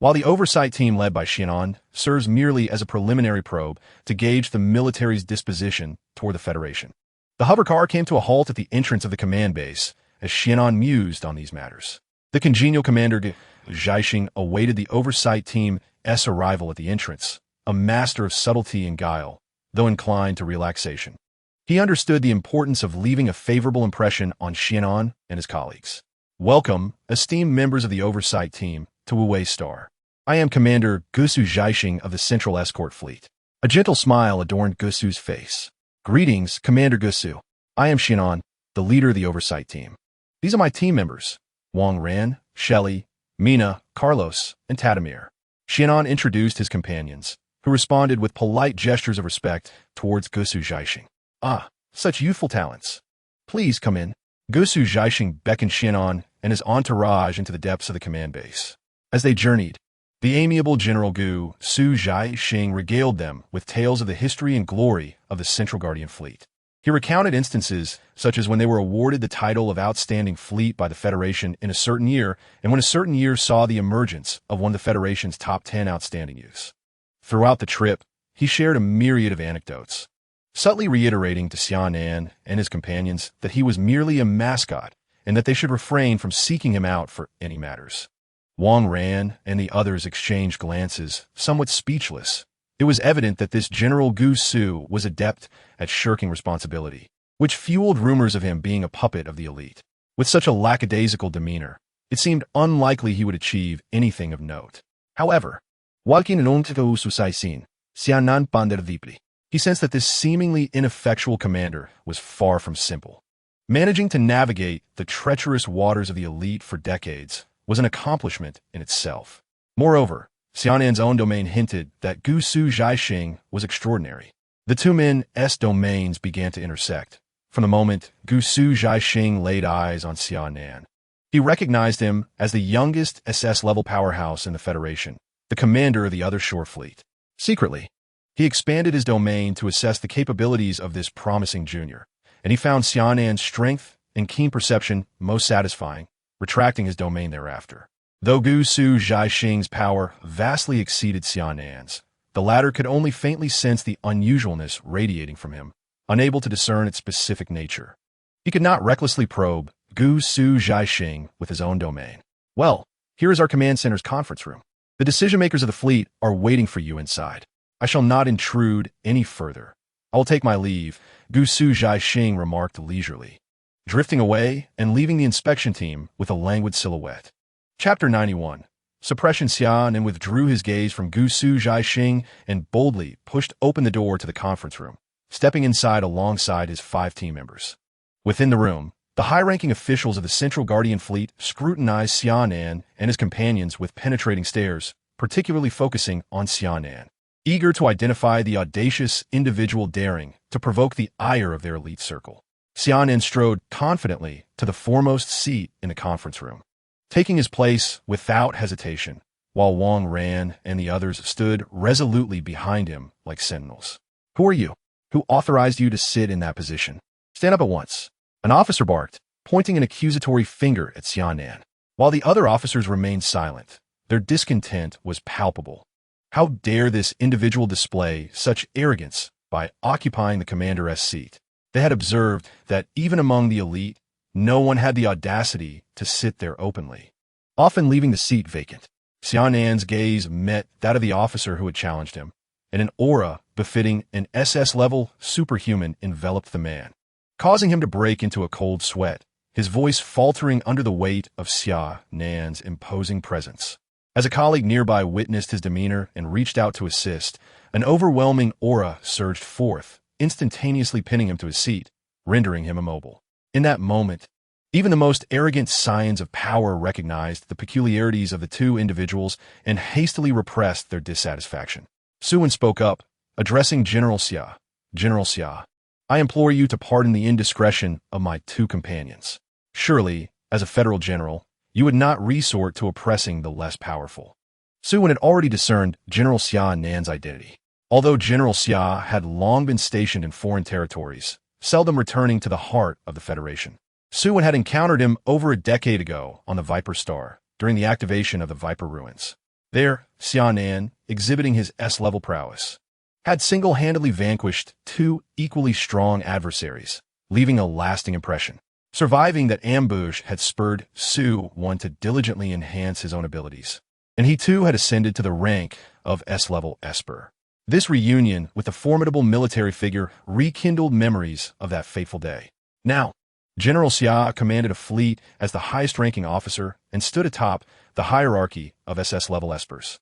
while the oversight team led by Xia Nan serves merely as a preliminary probe to gauge the military's disposition toward the Federation. The hovercar came to a halt at the entrance of the command base as Xia Nan mused on these matters. The congenial commander Zhaixing awaited the oversight team's arrival at the entrance, a master of subtlety and guile, though inclined to relaxation. He understood the importance of leaving a favorable impression on Xia Nan and his colleagues. Welcome, esteemed members of the oversight team, to Wu Star. I am Commander Gusu Zhaixing of the Central Escort Fleet. A gentle smile adorned Gusu's face. Greetings, Commander Gusu. I am Xia Nan, the leader of the oversight team. These are my team members, Wang Ran, Shelley, Mina, Carlos, and Tadamir. Xia Nan introduced his companions, who responded with polite gestures of respect towards Gusu Zhaixing. Ah, such youthful talents. Please come in. Gusu Zhaixing beckoned Xia Nan and his entourage into the depths of the command base. As they journeyed, the amiable General Gusu Zhaixing regaled them with tales of the history and glory of the Central Guardian Fleet. He recounted instances such as when they were awarded the title of Outstanding Fleet by the Federation in a certain year, and when a certain year saw the emergence of one of the Federation's top 10 outstanding youths. Throughout the trip, he shared a myriad of anecdotes, subtly reiterating to Xia Nan and his companions that he was merely a mascot and that they should refrain from seeking him out for any matters. Wang Ran and the others exchanged glances, somewhat speechless. It was evident that this General Gusu was adept at shirking responsibility, which fueled rumors of him being a puppet of the elite. With such a lackadaisical demeanor, it seemed unlikely he would achieve anything of note. However, walking in Xia Nan ponder deeply. He sensed that this seemingly ineffectual commander was far from simple. Managing to navigate the treacherous waters of the elite for decades was an accomplishment in itself. Moreover, Xia Nan's own domain hinted that Gusu Zhaixing was extraordinary. The two men's domains began to intersect. From the moment Gusu Zhaixing laid eyes on Xia Nan, he recognized him as the youngest SS-level powerhouse in the Federation, the commander of the other shore fleet. Secretly, he expanded his domain to assess the capabilities of this promising junior, and he found Xia Nan's strength and keen perception most satisfying, retracting his domain thereafter. Though Gusu Zhaixing's power vastly exceeded Xia Nan's, the latter could only faintly sense the unusualness radiating from him, unable to discern its specific nature. He could not recklessly probe Gusu Zhaixing with his own domain. Well, here is our command center's conference room. The decision-makers of the fleet are waiting for you inside. I shall not intrude any further. I will take my leave, Gusu Zhaixing remarked leisurely, drifting away and leaving the inspection team with a languid silhouette. Chapter 91. Suppression. Xia Nan withdrew his gaze from Gusu Zhaixing and boldly pushed open the door to the conference room, stepping inside alongside his 5 team members. Within the room, the high-ranking officials of the Central Guardian Fleet scrutinized Xia Nan and his companions with penetrating stares, particularly focusing on Xia Nan, eager to identify the audacious individual daring to provoke the ire of their elite circle. Xia Nan strode confidently to the foremost seat in the conference room, taking his place without hesitation, while Wang Ran and the others stood resolutely behind him like sentinels. Who are you? Who authorized you to sit in that position? Stand up at once. An officer barked, pointing an accusatory finger at Xia Nan. While the other officers remained silent, their discontent was palpable. How dare this individual display such arrogance by occupying the commander's seat? They had observed that even among the elite, no one had the audacity to sit there openly, often leaving the seat vacant. Xia Nan's gaze met that of the officer who had challenged him, and an aura befitting an SS-level superhuman enveloped the man, causing him to break into a cold sweat, his voice faltering under the weight of Xia Nan's imposing presence. As a colleague nearby witnessed his demeanor and reached out to assist, an overwhelming aura surged forth, instantaneously pinning him to his seat, rendering him immobile. In that moment, even the most arrogant scions of power recognized the peculiarities of the two individuals and hastily repressed their dissatisfaction. Suwen spoke up, addressing General Xia. General Xia, I implore you to pardon the indiscretion of my 2 companions. Surely, as a federal general, you would not resort to oppressing the less powerful. Suwen had already discerned General Xia Nan's identity. Although General Xia had long been stationed in foreign territories, seldom returning to the heart of the Federation, Suwen had encountered him over a decade ago on the Viper Star, during the activation of the Viper ruins. There, Xia Nan, exhibiting his S-level prowess, had single-handedly vanquished two equally strong adversaries, leaving a lasting impression. Surviving that ambush had spurred Su-1 to diligently enhance his own abilities, and he too had ascended to the rank of S-level Esper. This reunion with the formidable military figure rekindled memories of that fateful day. Now, General Xia commanded a fleet as the highest-ranking officer and stood atop the hierarchy of SS-level Espers.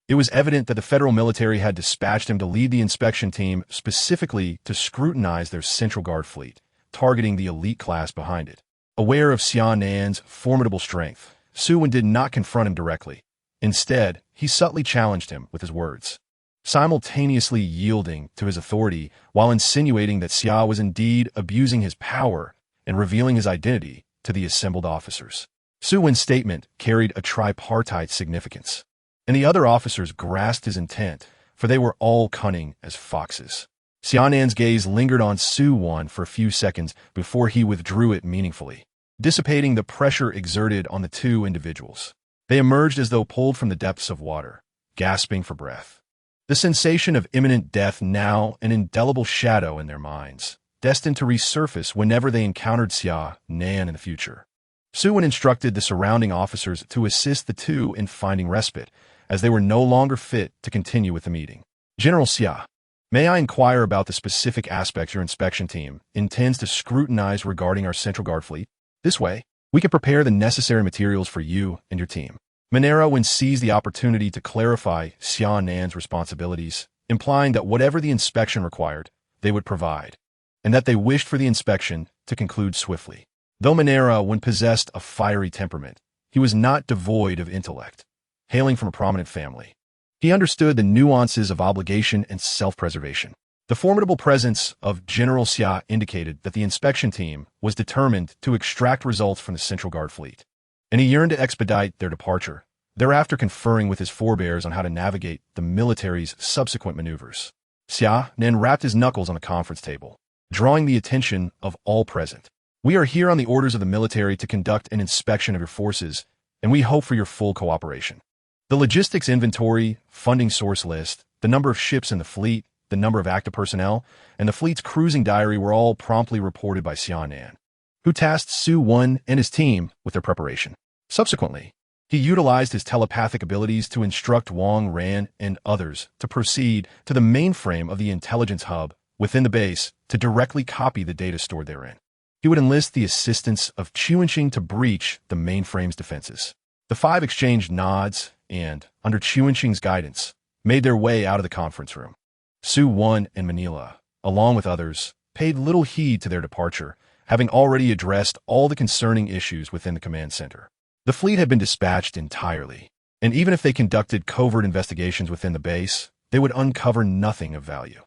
It was evident that the federal military had dispatched him to lead the inspection team specifically to scrutinize their Central Guard fleet, targeting the elite class behind it. Aware of Xia Nan's formidable strength, Su-1 did not confront him directly. Instead, he subtly challenged him with his words, simultaneously yielding to his authority while insinuating that Xia was indeed abusing his power and revealing his identity to the assembled officers. Su-1's statement carried a tripartite significance, and the other officers grasped his intent, for they were all cunning as foxes. Xia Nan's gaze lingered on Su-1 for a few seconds before he withdrew it meaningfully, dissipating the pressure exerted on the two individuals. They emerged as though pulled from the depths of water, gasping for breath. The sensation of imminent death now an indelible shadow in their minds, destined to resurface whenever they encountered Xia Nan in the future. Su-1 instructed the surrounding officers to assist the two in finding respite, as they were no longer fit to continue with the meeting. General Xia, may I inquire about the specific aspects your inspection team intends to scrutinize regarding our Central Guard fleet? This way, we can prepare the necessary materials for you and your team. Minera seized the opportunity to clarify Xia Nan's responsibilities, implying that whatever the inspection required, they would provide, and that they wished for the inspection to conclude swiftly. Though Minera possessed a fiery temperament, he was not devoid of intellect. Hailing from a prominent family, he understood the nuances of obligation and self-preservation. The formidable presence of General Xia indicated that the inspection team was determined to extract results from the Central Guard fleet, and he yearned to expedite their departure, thereafter conferring with his forebears on how to navigate the military's subsequent maneuvers. Xia Nan rapped his knuckles on the conference table, drawing the attention of all present. We are here on the orders of the military to conduct an inspection of your forces, and we hope for your full cooperation. The logistics inventory, funding source list, the number of ships in the fleet, the number of active personnel, and the fleet's cruising diary were all promptly reported by Xia Nan, who tasked Su-1 and his team with their preparation. Subsequently, he utilized his telepathic abilities to instruct Wang Ran and others to proceed to the mainframe of the intelligence hub within the base to directly copy the data stored therein. He would enlist the assistance of Chuanqing to breach the mainframe's defenses. The five exchanged nods and, under Chuanqing's guidance, made their way out of the conference room. Su-1 and Manila, along with others, paid little heed to their departure, having already addressed all the concerning issues within the command center. The fleet had been dispatched entirely, and even if they conducted covert investigations within the base, they would uncover nothing of value.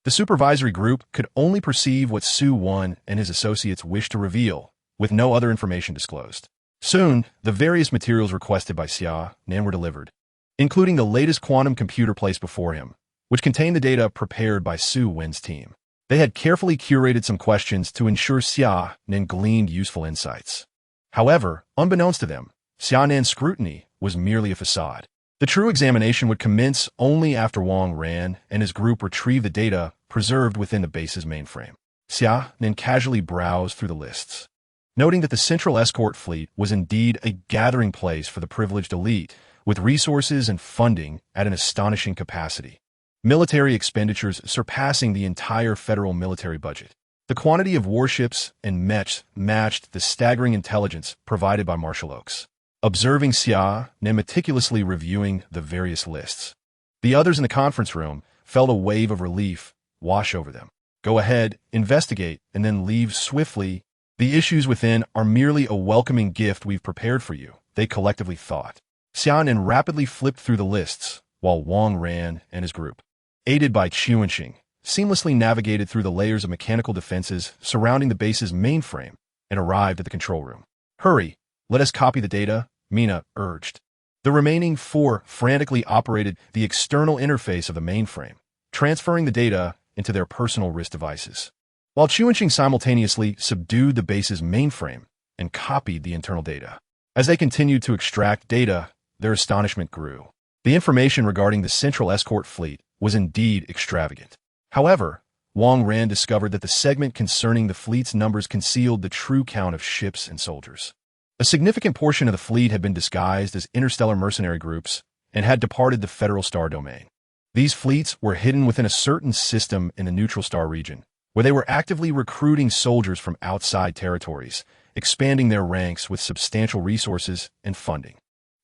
The supervisory group could only perceive what Su-1 and his associates wished to reveal, with no other information disclosed. Soon, the various materials requested by Xia Nan were delivered, including the latest quantum computer placed before him, which contained the data prepared by Su-1's team. They had carefully curated some questions to ensure Xia Nan gleaned useful insights. However, unbeknownst to them, Xia Nan's scrutiny was merely a facade. The true examination would commence only after Wang Ran and his group retrieved the data preserved within the base's mainframe. Xia Nan casually browsed through the lists, noting that the Central Escort Fleet was indeed a gathering place for the privileged elite, with resources and funding at an astonishing capacity. Military expenditures surpassing the entire federal military budget. The quantity of warships and mechs matched the staggering intelligence provided by Marshal Oaks. Observing Xia Nan meticulously reviewing the various lists, the others in the conference room felt a wave of relief wash over them. Go ahead, investigate, and then leave swiftly. The issues within are merely a welcoming gift we've prepared for you, they collectively thought. Xia Nan rapidly flipped through the lists, while Wang Ran and his group, aided by Chuanqing, seamlessly navigated through the layers of mechanical defenses surrounding the base's mainframe and arrived at the control room. Hurry, let us copy the data, Mina urged. The remaining four frantically operated the external interface of the mainframe, transferring the data into their personal wrist devices, while Chuanqing simultaneously subdued the base's mainframe and copied the internal data. As they continued to extract data, their astonishment grew. The information regarding the Central Escort Fleet was indeed extravagant. However, Wang Ran discovered that the segment concerning the fleet's numbers concealed the true count of ships and soldiers. A significant portion of the fleet had been disguised as interstellar mercenary groups and had departed the Federal Star domain. These fleets were hidden within a certain system in the Neutral Star region, where they were actively recruiting soldiers from outside territories, expanding their ranks with substantial resources and funding.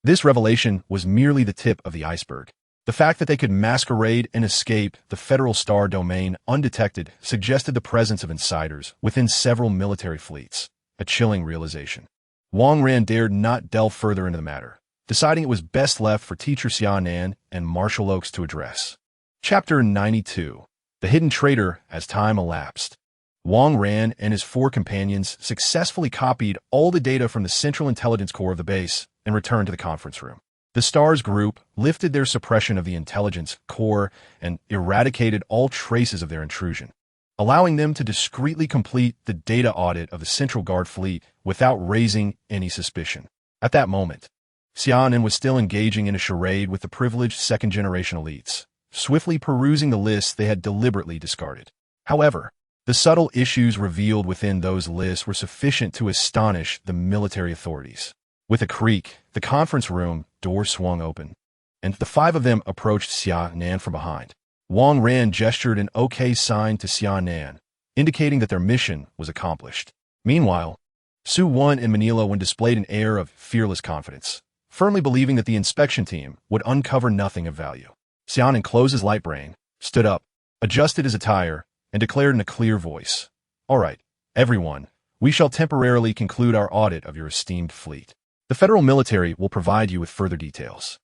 This revelation was merely the tip of the iceberg. The fact that they could masquerade and escape the Federal Star domain undetected suggested the presence of insiders within several military fleets, a chilling realization. Wang Ran dared not delve further into the matter, deciding it was best left for teacher Xia Nan and Marshal Oaks to address. Chapter 92. The Hidden Traitor. As time elapsed, Wang Ran and his 4 companions successfully copied all the data from the Central Intelligence Core of the base and returned to the conference room. The STARS group lifted their suppression of the intelligence core and eradicated all traces of their intrusion, allowing them to discreetly complete the data audit of the Central Guard fleet without raising any suspicion. At that moment, Xia Nan was still engaging in a charade with the privileged second-generation elites, swiftly perusing the lists they had deliberately discarded. However, the subtle issues revealed within those lists were sufficient to astonish the military authorities. With a creak, the conference room door swung open, and the 5 of them approached Xia Nan from behind. Wang Ran gestured an OK sign to Xia Nan, indicating that their mission was accomplished. Meanwhile, Su Wen and Manila displayed an air of fearless confidence, firmly believing that the inspection team would uncover nothing of value. Xia Nan closed his light brain, stood up, adjusted his attire, and declared in a clear voice, "All right, everyone, we shall temporarily conclude our audit of your esteemed fleet. The federal military will provide you with further details."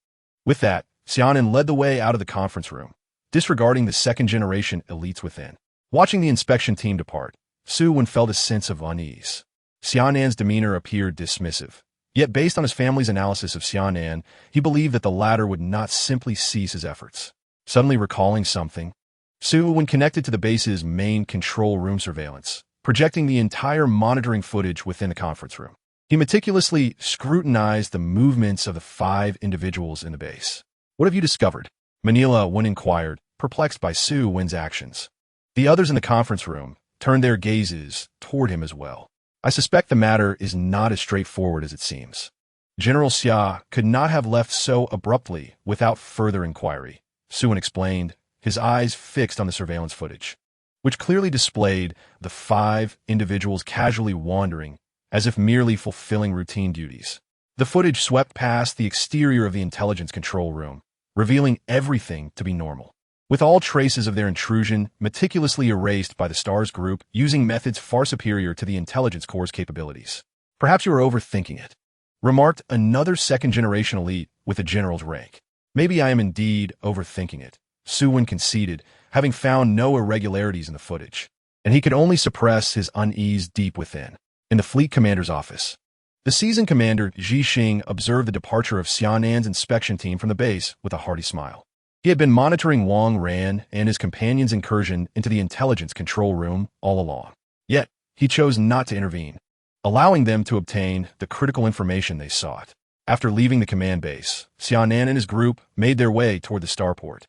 With that, Xia Nan led the way out of the conference room, disregarding the second-generation elites within. Watching the inspection team depart, Su Wen felt a sense of unease. Xia Nan's demeanor appeared dismissive, yet based on his family's analysis of Xia Nan, he believed that the latter would not simply cease his efforts. Suddenly recalling something, Su Wen connected to the base's main control room surveillance, projecting the entire monitoring footage within the conference room. He meticulously scrutinized the movements of the 5 individuals in the base. "What have you discovered?" Manila inquired, perplexed by Su Wen's actions. The others in the conference room turned their gazes toward him as well. "I suspect the matter is not as straightforward as it seems." General Xia could not have left so abruptly without further inquiry, Su Wen explained, his eyes fixed on the surveillance footage, which clearly displayed the 5 individuals casually wandering as if merely fulfilling routine duties. The footage swept past the exterior of the intelligence control room, revealing everything to be normal, with all traces of their intrusion meticulously erased by the STARS group using methods far superior to the intelligence core's capabilities. "Perhaps you are overthinking it," remarked another second-generation elite with a general's rank. "Maybe I am indeed overthinking it," Su Wen conceded, having found no irregularities in the footage, and he could only suppress his unease deep within. In the fleet commander's office, the seasoned commander Ji Xing observed the departure of Xia Nan's inspection team from the base with a hearty smile. He had been monitoring Wang Ran and his companion's incursion into the intelligence control room all along. Yet, he chose not to intervene, allowing them to obtain the critical information they sought. After leaving the command base, Xia Nan and his group made their way toward the starport,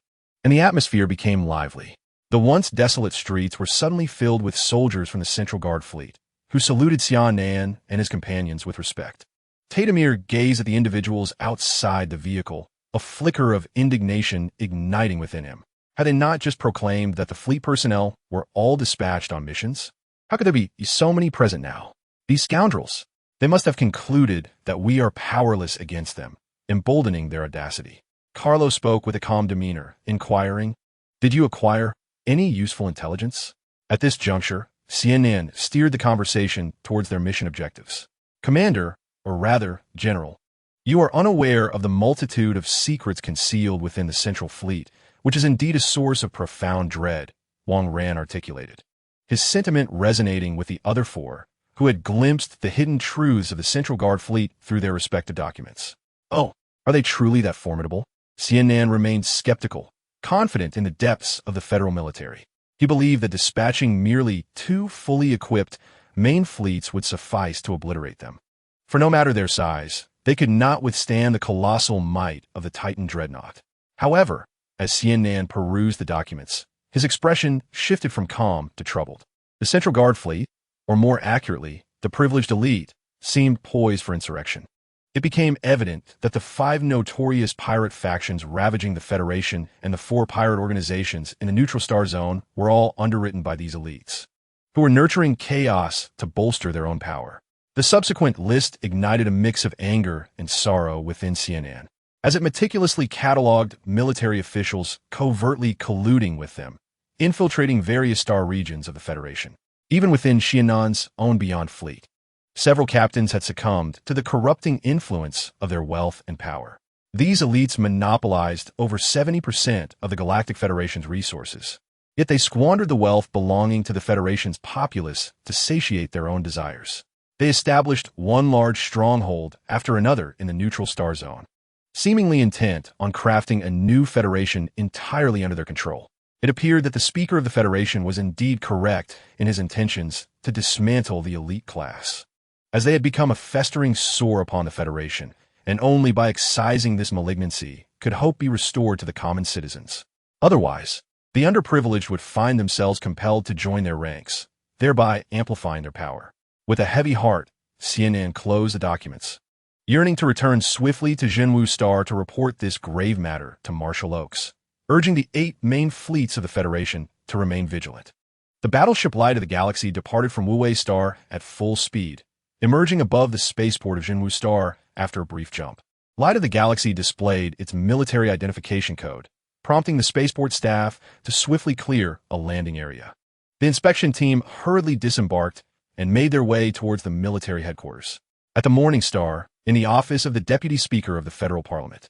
and the atmosphere became lively. The once desolate streets were suddenly filled with soldiers from the Central Guard fleet, who saluted Xia Nan and his companions with respect. Tatamir gazed at the individuals outside the vehicle, a flicker of indignation igniting within him. Had they not just proclaimed that the fleet personnel were all dispatched on missions? How could there be so many present now? These scoundrels! They must have concluded that we are powerless against them, emboldening their audacity. Carlo spoke with a calm demeanor, inquiring, "Did you acquire any useful intelligence?" At this juncture, Xia Nan steered the conversation towards their mission objectives. "Commander, or rather, General, you are unaware of the multitude of secrets concealed within the Central Fleet, which is indeed a source of profound dread," Wang Ran articulated, his sentiment resonating with the other 4, who had glimpsed the hidden truths of the Central Guard fleet through their respective documents. "Oh, are they truly that formidable?" Xia Nan remained skeptical, confident in the depths of the federal military. He believed that dispatching merely 2 fully equipped main fleets would suffice to obliterate them. For no matter their size, They could not withstand the colossal might of the Titan dreadnought. However, as Xia Nan perused the documents, his expression shifted from calm to troubled. The Central Guard fleet, or more accurately, the privileged elite, seemed poised for insurrection. It became evident that the 5 notorious pirate factions ravaging the Federation and the 4 pirate organizations in the neutral star zone were all underwritten by these elites, who were nurturing chaos to bolster their own power. The subsequent list ignited a mix of anger and sorrow within Xia Nan, as it meticulously cataloged military officials covertly colluding with them, infiltrating various star regions of the Federation. Even within Xia Nan's own Beyond fleet, several captains had succumbed to the corrupting influence of their wealth and power. These elites monopolized over 70% of the Galactic Federation's resources, yet they squandered the wealth belonging to the Federation's populace to satiate their own desires. They established one large stronghold after another in the neutral star zone, seemingly intent on crafting a new Federation entirely under their control. It appeared that the Speaker of the Federation was indeed correct in his intentions to dismantle the elite class, as they had become a festering sore upon the Federation, and only by excising this malignancy could hope be restored to the common citizens. Otherwise, the underprivileged would find themselves compelled to join their ranks, thereby amplifying their power. With a heavy heart, Xia Nan closed the documents, yearning to return swiftly to Jinwu Star to report this grave matter to Marshal Oaks, urging the 8 main fleets of the Federation to remain vigilant. The battleship Light of the Galaxy departed from Wuwei Star at full speed, emerging above the spaceport of Jinwu Star after a brief jump. Light of the Galaxy displayed its military identification code, prompting the spaceport staff to swiftly clear a landing area. The inspection team hurriedly disembarked and made their way towards the military headquarters. At the Morning Star, in the office of the Deputy Speaker of the Federal Parliament,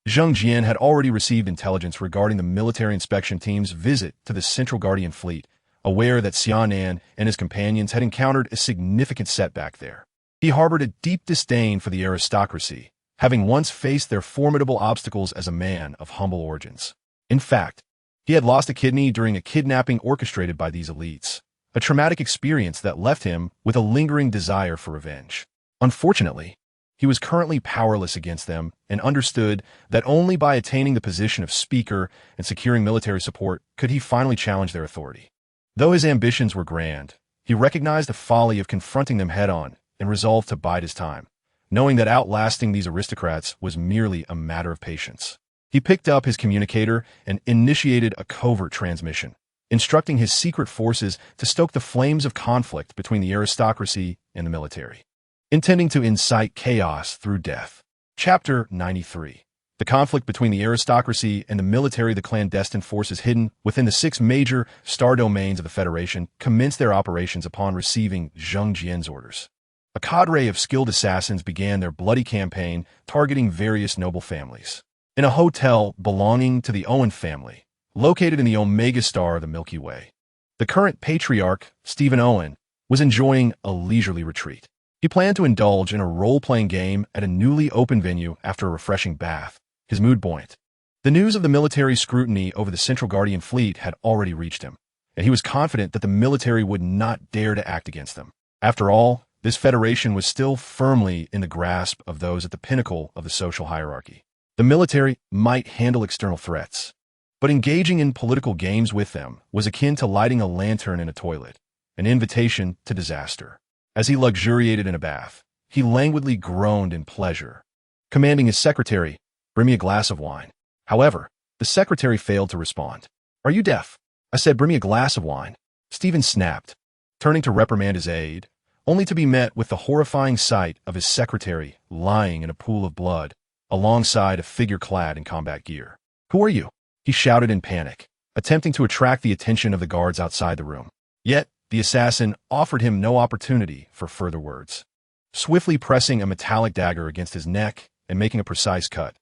Zheng Jian had already received intelligence regarding the military inspection team's visit to the Central Guardian fleet, aware that Xia Nan and his companions had encountered a significant setback there. He harbored a deep disdain for the aristocracy, having once faced their formidable obstacles as a man of humble origins. In fact, he had lost a kidney during a kidnapping orchestrated by these elites, a traumatic experience that left him with a lingering desire for revenge. Unfortunately, he was currently powerless against them and understood that only by attaining the position of speaker and securing military support could he finally challenge their authority. Though his ambitions were grand, he recognized the folly of confronting them head-on and resolved to bide his time, knowing that outlasting these aristocrats was merely a matter of patience. He picked up his communicator and initiated a covert transmission, instructing his secret forces to stoke the flames of conflict between the aristocracy and the military, intending to incite chaos through death. Chapter 93. The conflict between the aristocracy and the military. The clandestine forces hidden within the 6 major star domains of the Federation commenced their operations upon receiving Zheng Jian's orders. A cadre of skilled assassins began their bloody campaign targeting various noble families. In a hotel belonging to the Owen family, located in the Omega Star of the Milky Way, the current patriarch, Stephen Owen, was enjoying a leisurely retreat. He planned to indulge in a role-playing game at a newly opened venue after a refreshing bath, his mood buoyant. The news of the military scrutiny over the Central Guardian fleet had already reached him, and he was confident that the military would not dare to act against them. After all, this Federation was still firmly in the grasp of those at the pinnacle of the social hierarchy. The military might handle external threats, but engaging in political games with them was akin to lighting a lantern in a toilet, an invitation to disaster. As he luxuriated in a bath, he languidly groaned in pleasure, commanding his secretary, "Bring me a glass of wine." However, the secretary failed to respond. "Are you deaf? I said bring me a glass of wine." Stephen snapped, turning to reprimand his aide, only to be met with the horrifying sight of his secretary lying in a pool of blood alongside a figure clad in combat gear. "Who are you?" he shouted in panic, attempting to attract the attention of the guards outside the room. Yet, the assassin offered him no opportunity for further words, swiftly pressing a metallic dagger against his neck and making a precise cut.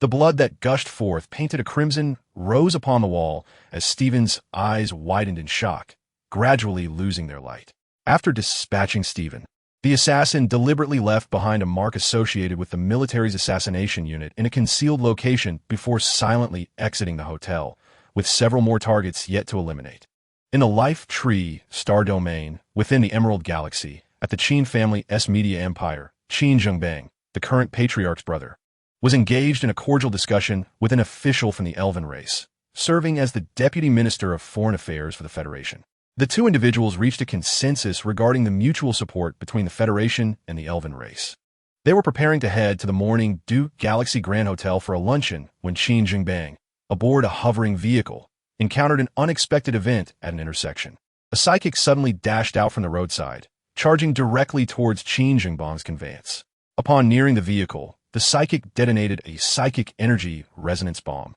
The blood that gushed forth painted a crimson rose upon the wall as Stephen's eyes widened in shock, gradually losing their light. After dispatching Stephen, the assassin deliberately left behind a mark associated with the military's assassination unit in a concealed location before silently exiting the hotel, with several more targets yet to eliminate. In the Life Tree star domain within the Emerald Galaxy, at the Qin family S Media Empire, Qin Zhengbang, the current patriarch's brother, was engaged in a cordial discussion with an official from the Elven race, serving as the Deputy Minister of Foreign Affairs for the Federation. The two individuals reached a consensus regarding the mutual support between the Federation and the Elven race. They were preparing to head to the Morning Duke Galaxy Grand Hotel for a luncheon when Qin Jingbang, aboard a hovering vehicle, encountered an unexpected event at an intersection. A psychic suddenly dashed out from the roadside, charging directly towards Qin Jingbang's conveyance. Upon nearing the vehicle, the psychic detonated a psychic energy resonance bomb,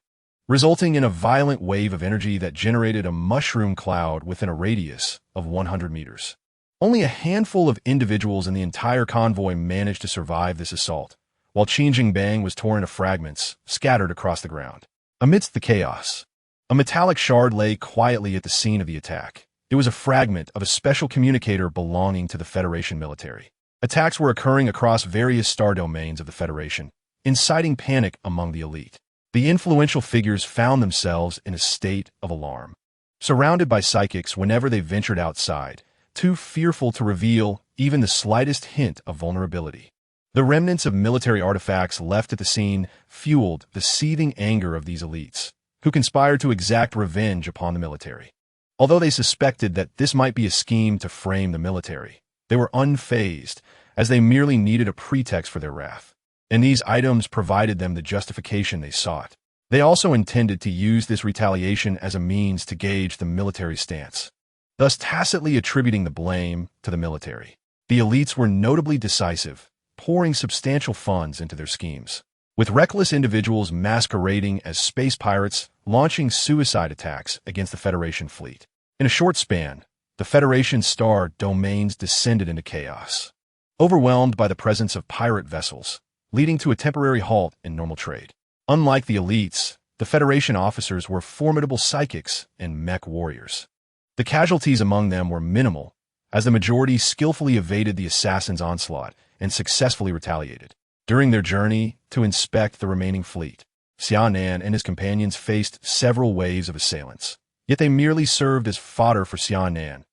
resulting in a violent wave of energy that generated a mushroom cloud within a radius of 100 meters. Only a handful of individuals in the entire convoy managed to survive this assault, while Qin Jingbang was torn into fragments, scattered across the ground. Amidst the chaos, a metallic shard lay quietly at the scene of the attack. It was a fragment of a special communicator belonging to the Federation military. Attacks were occurring across various star domains of the Federation, inciting panic among the elite. The influential figures found themselves in a state of alarm, surrounded by psychics whenever they ventured outside, too fearful to reveal even the slightest hint of vulnerability. The remnants of military artifacts left at the scene fueled the seething anger of these elites, who conspired to exact revenge upon the military. Although they suspected that this might be a scheme to frame the military, they were unfazed, as they merely needed a pretext for their wrath, and these items provided them the justification they sought. They also intended to use this retaliation as a means to gauge the military's stance, thus tacitly attributing the blame to the military. The elites were notably decisive, pouring substantial funds into their schemes, with reckless individuals masquerading as space pirates launching suicide attacks against the Federation fleet. In a short span, the Federation's star domains descended into chaos, overwhelmed by the presence of pirate vessels, leading to a temporary halt in normal trade. Unlike the elites, the Federation officers were formidable psychics and mech warriors. The casualties among them were minimal, as the majority skillfully evaded the assassins' onslaught and successfully retaliated. During their journey to inspect the remaining fleet, Xia Nan and his companions faced several waves of assailants, yet they merely served as fodder for Xia Nan,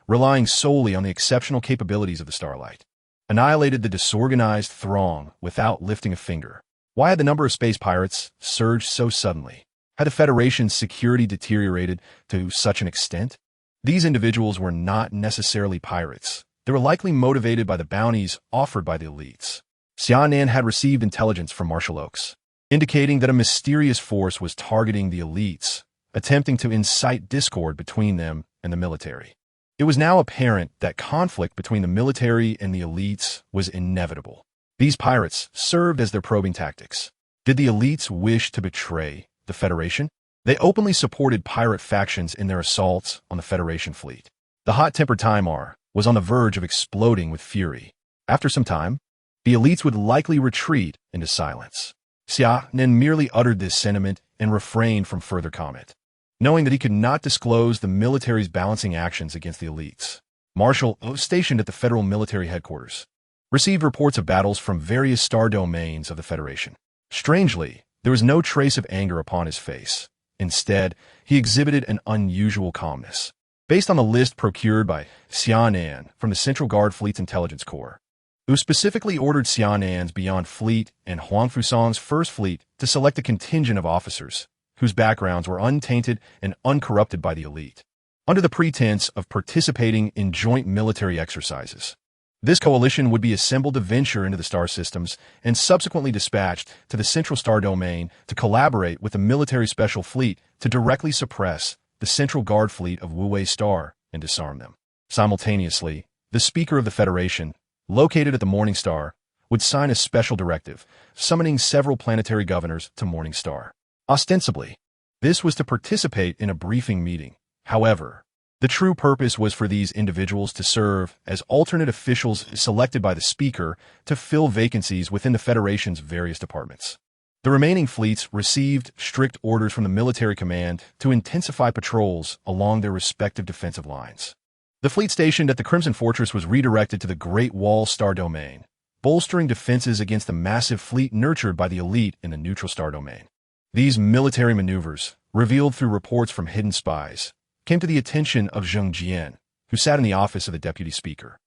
relying solely on the exceptional capabilities of the Starlight, annihilated the disorganized throng without lifting a finger. Why had the number of space pirates surged so suddenly? Had the Federation's security deteriorated to such an extent? These individuals were not necessarily pirates. They were likely motivated by the bounties offered by the elites. Xia Nan had received intelligence from Marshal Oaks, indicating that a mysterious force was targeting the elites, attempting to incite discord between them and the military. It was now apparent that conflict between the military and the elites was inevitable. These pirates served as their probing tactics. Did the elites wish to betray the Federation? They openly supported pirate factions in their assaults on the Federation fleet. The hot-tempered Timar was on the verge of exploding with fury. After some time, the elites would likely retreat into silence. Xia Nan merely uttered this sentiment and refrained from further comment, knowing that he could not disclose the military's balancing actions against the elites. Marshal O, stationed at the Federal Military Headquarters, received reports of battles from various star domains of the Federation. Strangely, there was no trace of anger upon his face. Instead, he exhibited an unusual calmness. Based on the list procured by Xia Nan from the Central Guard Fleet's Intelligence Corps, who specifically ordered Xia Nan's Beyond Fleet and Huang Fusang's First Fleet to select a contingent of officers whose backgrounds were untainted and uncorrupted by the elite, under the pretense of participating in joint military exercises. This coalition would be assembled to venture into the star systems and subsequently dispatched to the Central Star Domain to collaborate with the military special fleet to directly suppress the Central Guard Fleet of Wu-Wei Star and disarm them. Simultaneously, the Speaker of the Federation, located at the Morning Star, would sign a special directive, summoning several planetary governors to Morning Star. Ostensibly, this was to participate in a briefing meeting. However, the true purpose was for these individuals to serve as alternate officials selected by the Speaker to fill vacancies within the Federation's various departments. The remaining fleets received strict orders from the military command to intensify patrols along their respective defensive lines. The fleet stationed at the Crimson Fortress was redirected to the Great Wall Star Domain, bolstering defenses against the massive fleet nurtured by the elite in the Neutral Star Domain. These military maneuvers, revealed through reports from hidden spies, came to the attention of Zheng Jian, who sat in the office of the Deputy Speaker.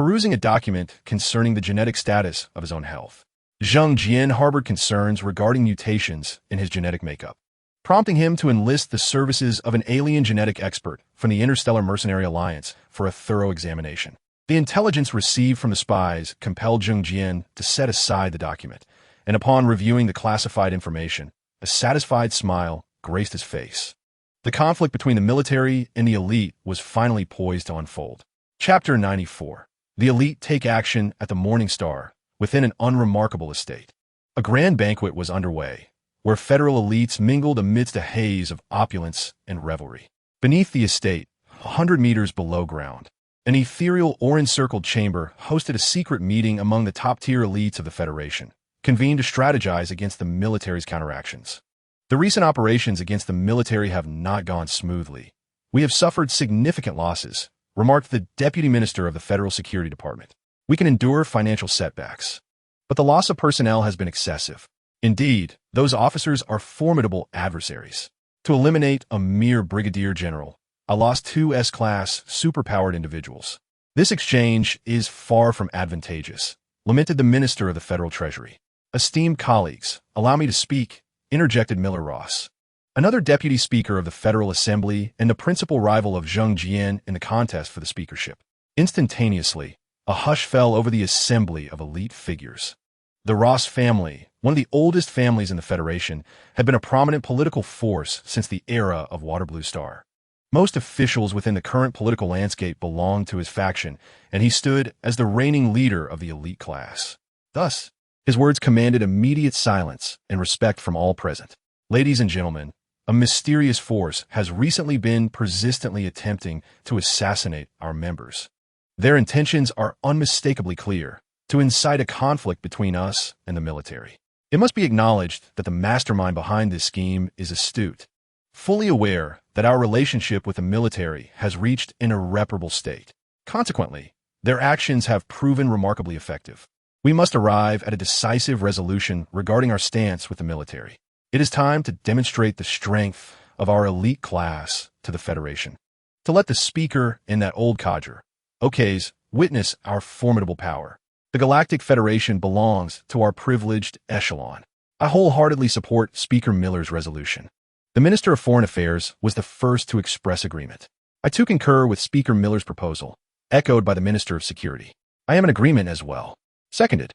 perusing a document concerning the genetic status of his own health. Zhang Jian harbored concerns regarding mutations in his genetic makeup, prompting him to enlist the services of an alien genetic expert from the Interstellar Mercenary Alliance for a thorough examination. The intelligence received from the spies compelled Zhang Jian to set aside the document, and upon reviewing the classified information, a satisfied smile graced his face. The conflict between the military and the elite was finally poised to unfold. Chapter 94. The elite take action at the Morning Star within an unremarkable estate. A grand banquet was underway, where federal elites mingled amidst a haze of opulence and revelry. Beneath the estate, 100 meters below ground, an ethereal orange-circled chamber hosted a secret meeting among the top-tier elites of the Federation, convened to strategize against the military's counteractions. The recent operations against the military have not gone smoothly. We have suffered significant losses, remarked the Deputy Minister of the Federal Security Department. We can endure financial setbacks, but the loss of personnel has been excessive. Indeed, those officers are formidable adversaries. To eliminate a mere brigadier general, I lost 2 S-class superpowered individuals. This exchange is far from advantageous, lamented the Minister of the Federal Treasury. Esteemed colleagues, allow me to speak, interjected Miller Ross, another deputy speaker of the Federal Assembly and the principal rival of Zhang Jian in the contest for the speakership. Instantaneously, a hush fell over the assembly of elite figures. The Ross family, one of the oldest families in the Federation, had been a prominent political force since the era of Waterblue Star. Most officials within the current political landscape belonged to his faction, and he stood as the reigning leader of the elite class. Thus, his words commanded immediate silence and respect from all present. Ladies and gentlemen, a mysterious force has recently been persistently attempting to assassinate our members. Their intentions are unmistakably clear: to incite a conflict between us and the military. It must be acknowledged that the mastermind behind this scheme is astute, fully aware that our relationship with the military has reached an irreparable state. Consequently, their actions have proven remarkably effective. We must arrive at a decisive resolution regarding our stance with the military. It is time to demonstrate the strength of our elite class to the Federation. To let the speaker and that old codger, awakens, witness our formidable power. The Galactic Federation belongs to our privileged echelon. I wholeheartedly support Speaker Miller's resolution. The Minister of Foreign Affairs was the first to express agreement. I too concur with Speaker Miller's proposal, echoed by the Minister of Security. I am in agreement as well. Seconded.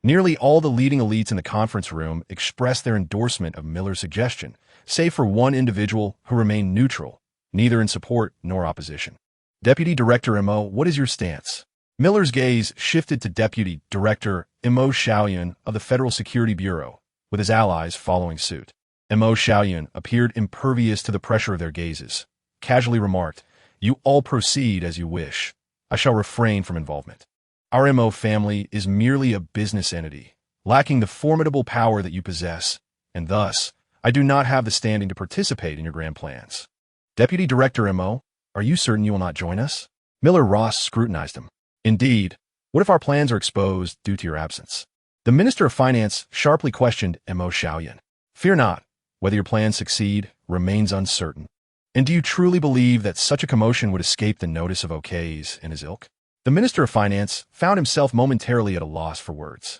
Nearly all the leading elites in the conference room expressed their endorsement of Miller's suggestion, save for one individual who remained neutral, neither in support nor opposition. Deputy Director Mo, what is your stance? Miller's gaze shifted to Deputy Director Mo Xiaoyun of the Federal Security Bureau, with his allies following suit. Mo Xiaoyun appeared impervious to the pressure of their gazes, casually remarked, "You all proceed as you wish. I shall refrain from involvement. Our Mo family is merely a business entity, lacking the formidable power that you possess, and thus, I do not have the standing to participate in your grand plans." Deputy Director Mo, are you certain you will not join us? Miller Ross scrutinized him. Indeed, what if our plans are exposed due to your absence? The Minister of Finance sharply questioned Mo Xiaoyun. Fear not, whether your plans succeed remains uncertain. And do you truly believe that such a commotion would escape the notice of awakens and his ilk? The Minister of Finance found himself momentarily at a loss for words.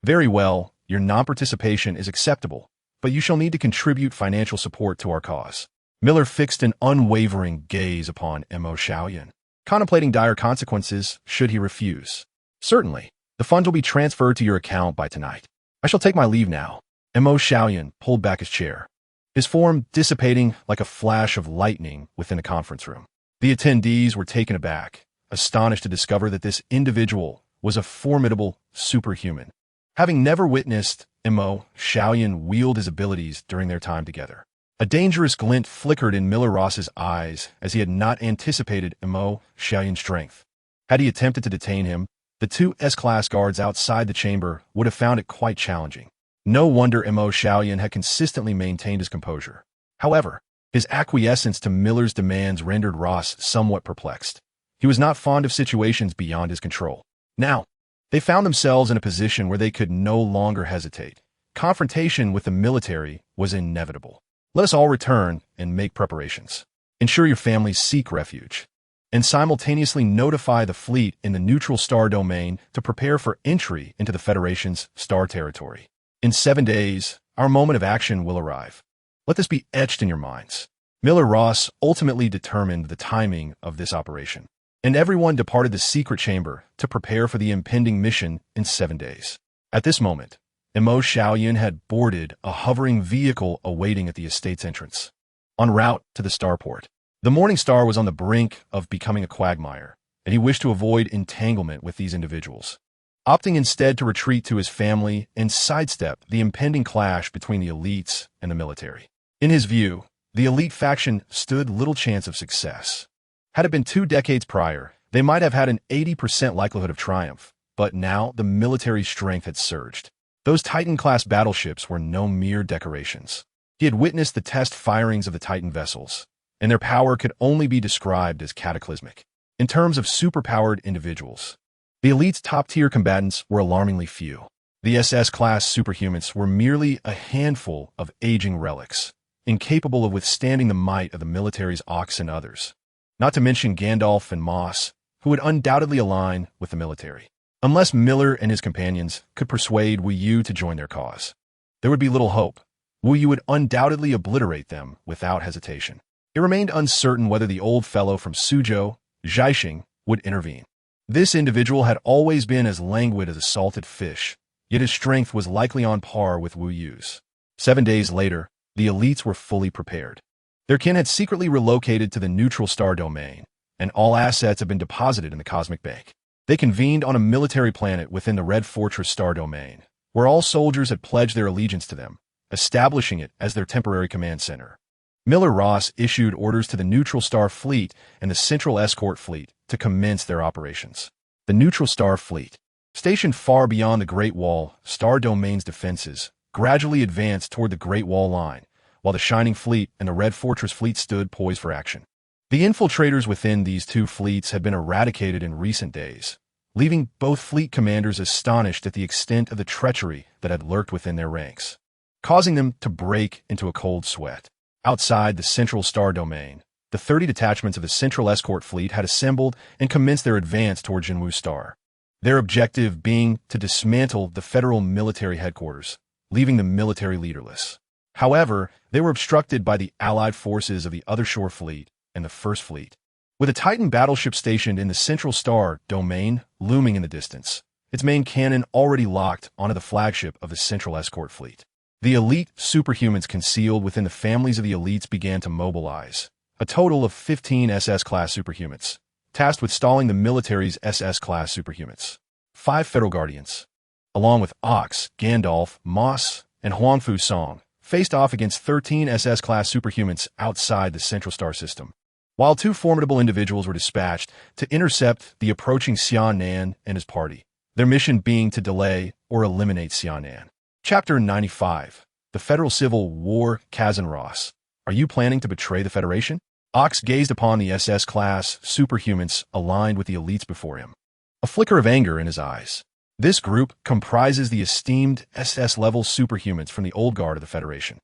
Very well, your non-participation is acceptable, but you shall need to contribute financial support to our cause. Miller fixed an unwavering gaze upon Mo Xiaoyun, contemplating dire consequences should he refuse. Certainly, the funds will be transferred to your account by tonight. I shall take my leave now. Mo Xiaoyun pulled back his chair, his form dissipating like a flash of lightning within the conference room. The attendees were taken aback, astonished to discover that this individual was a formidable superhuman. Having never witnessed Mo Xiaoyun wield his abilities during their time together, a dangerous glint flickered in Miller Ross's eyes as he had not anticipated Mo Xiaoyun's strength. Had he attempted to detain him, the 2 S-class guards outside the chamber would have found it quite challenging. No wonder Mo Xiaoyun had consistently maintained his composure. However, his acquiescence to Miller's demands rendered Ross somewhat perplexed. He was not fond of situations beyond his control. Now, they found themselves in a position where they could no longer hesitate. Confrontation with the military was inevitable. Let us all return and make preparations. Ensure your families seek refuge. and simultaneously notify the fleet in the neutral star domain to prepare for entry into the Federation's star territory. In 7 days, our moment of action will arrive. Let this be etched in your minds. Miller-Ross ultimately determined the timing of this operation, and everyone departed the secret chamber to prepare for the impending mission in 7 days. At this moment, Imo Xiaoyan had boarded a hovering vehicle awaiting at the estate's entrance. En route to the starport, the Morning Star was on the brink of becoming a quagmire, and he wished to avoid entanglement with these individuals, opting instead to retreat to his family and sidestep the impending clash between the elites and the military. In his view, the elite faction stood little chance of success. Had it been 2 decades prior, they might have had an 80% likelihood of triumph, but now the military strength had surged. Those Titan-class battleships were no mere decorations. He had witnessed the test firings of the Titan vessels, and their power could only be described as cataclysmic. In terms of superpowered individuals, the elite's top-tier combatants were alarmingly few. The SS-class superhumans were merely a handful of aging relics, incapable of withstanding the might of the military's Ox and others, not to mention Gandalf and Moss, who would undoubtedly align with the military. Unless Miller and his companions could persuade Wu Yu to join their cause, there would be little hope. Wu Yu would undoubtedly obliterate them without hesitation. It remained uncertain whether the old fellow from Suzhou, Zhaixing, would intervene. This individual had always been as languid as a salted fish, yet his strength was likely on par with Wu Yu's. 7 days later, the elites were fully prepared. Their kin had secretly relocated to the neutral star domain, and all assets had been deposited in the Cosmic Bank. They convened on a military planet within the Red Fortress star domain, where all soldiers had pledged their allegiance to them, establishing it as their temporary command center. Miller-Ross issued orders to the Neutral Star Fleet and the Central Escort Fleet to commence their operations. The Neutral Star Fleet, stationed far beyond the Great Wall Star Domain's defenses, gradually advanced toward the Great Wall line, while the Shining Fleet and the Red Fortress Fleet stood poised for action. The infiltrators within these 2 fleets had been eradicated in recent days, leaving both fleet commanders astonished at the extent of the treachery that had lurked within their ranks, causing them to break into a cold sweat. Outside the Central Star Domain, the 30 detachments of the Central Escort Fleet had assembled and commenced their advance toward Jinwu Star, their objective being to dismantle the federal military headquarters, leaving the military leaderless. However, they were obstructed by the allied forces of the Othershore Fleet and the First Fleet. With a Titan battleship stationed in the Central Star Domain looming in the distance, its main cannon already locked onto the flagship of the Central Escort Fleet. The elite superhumans concealed within the families of the elites began to mobilize, a total of 15 SS-class superhumans, tasked with stalling the military's SS-class superhumans. 5 Federal Guardians, along with Ox, Gandalf, Moss, and Huangfu Song, faced off against 13 SS-class superhumans outside the Central Star System, while 2 formidable individuals were dispatched to intercept the approaching Xia Nan and his party, their mission being to delay or eliminate Xia Nan. Chapter 95. The Federal Civil War. Kazan-Ross. Are you planning to betray the Federation? Ox gazed upon the SS-class superhumans aligned with the elites before him, a flicker of anger in his eyes. This group comprises the esteemed SS-level superhumans from the old guard of the Federation,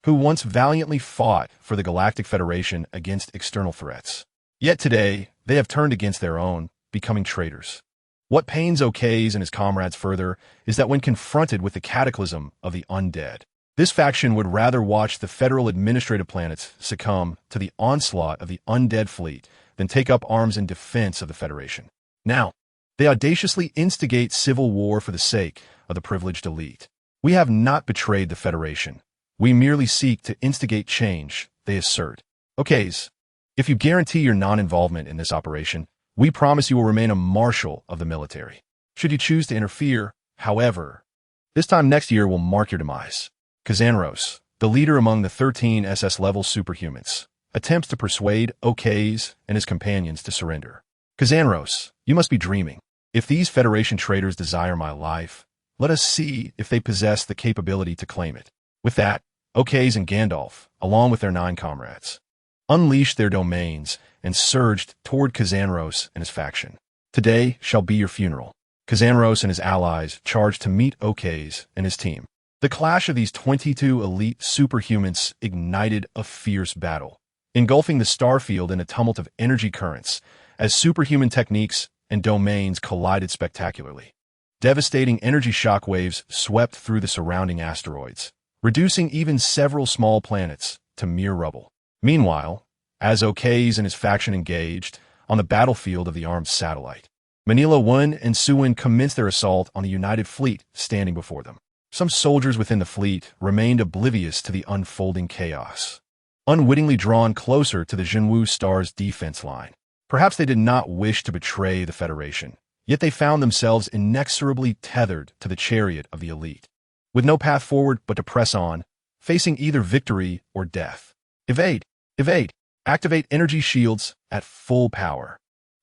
who once valiantly fought for the Galactic Federation against external threats. Yet today, they have turned against their own, becoming traitors. What pains Okays and his comrades further is that when confronted with the cataclysm of the undead, this faction would rather watch the federal administrative planets succumb to the onslaught of the undead fleet than take up arms in defense of the Federation. Now, they audaciously instigate civil war for the sake of the privileged elite. We have not betrayed the Federation. We merely seek to instigate change, they assert. Okays, if you guarantee your non-involvement in this operation, we promise you will remain a marshal of the military. Should you choose to interfere, however, this time next year will mark your demise. Kazan-Ross, the leader among the 13 SS-level superhumans, attempts to persuade Okays and his companions to surrender. Kazan-Ross, you must be dreaming. If these Federation traitors desire my life, let us see if they possess the capability to claim it. With that, Okays and Gandalf, along with their 9 comrades, unleashed their domains and surged toward Kazan-Ross and his faction. Today shall be your funeral. Kazan-Ross and his allies charged to meet Okays and his team. The clash of these 22 elite superhumans ignited a fierce battle, engulfing the starfield in a tumult of energy currents as superhuman techniques and domains collided spectacularly. Devastating energy shockwaves swept through the surrounding asteroids, reducing even several small planets to mere rubble. Meanwhile, as awakens and his faction engaged on the battlefield of the armed satellite, Manila 1 and Suwon commenced their assault on the United Fleet standing before them. Some soldiers within the fleet remained oblivious to the unfolding chaos, unwittingly drawn closer to the Jinwu Star's defense line. Perhaps they did not wish to betray the Federation, yet they found themselves inexorably tethered to the chariot of the elite, with no path forward but to press on, facing either victory or death. Evade! Evade! Activate energy shields at full power.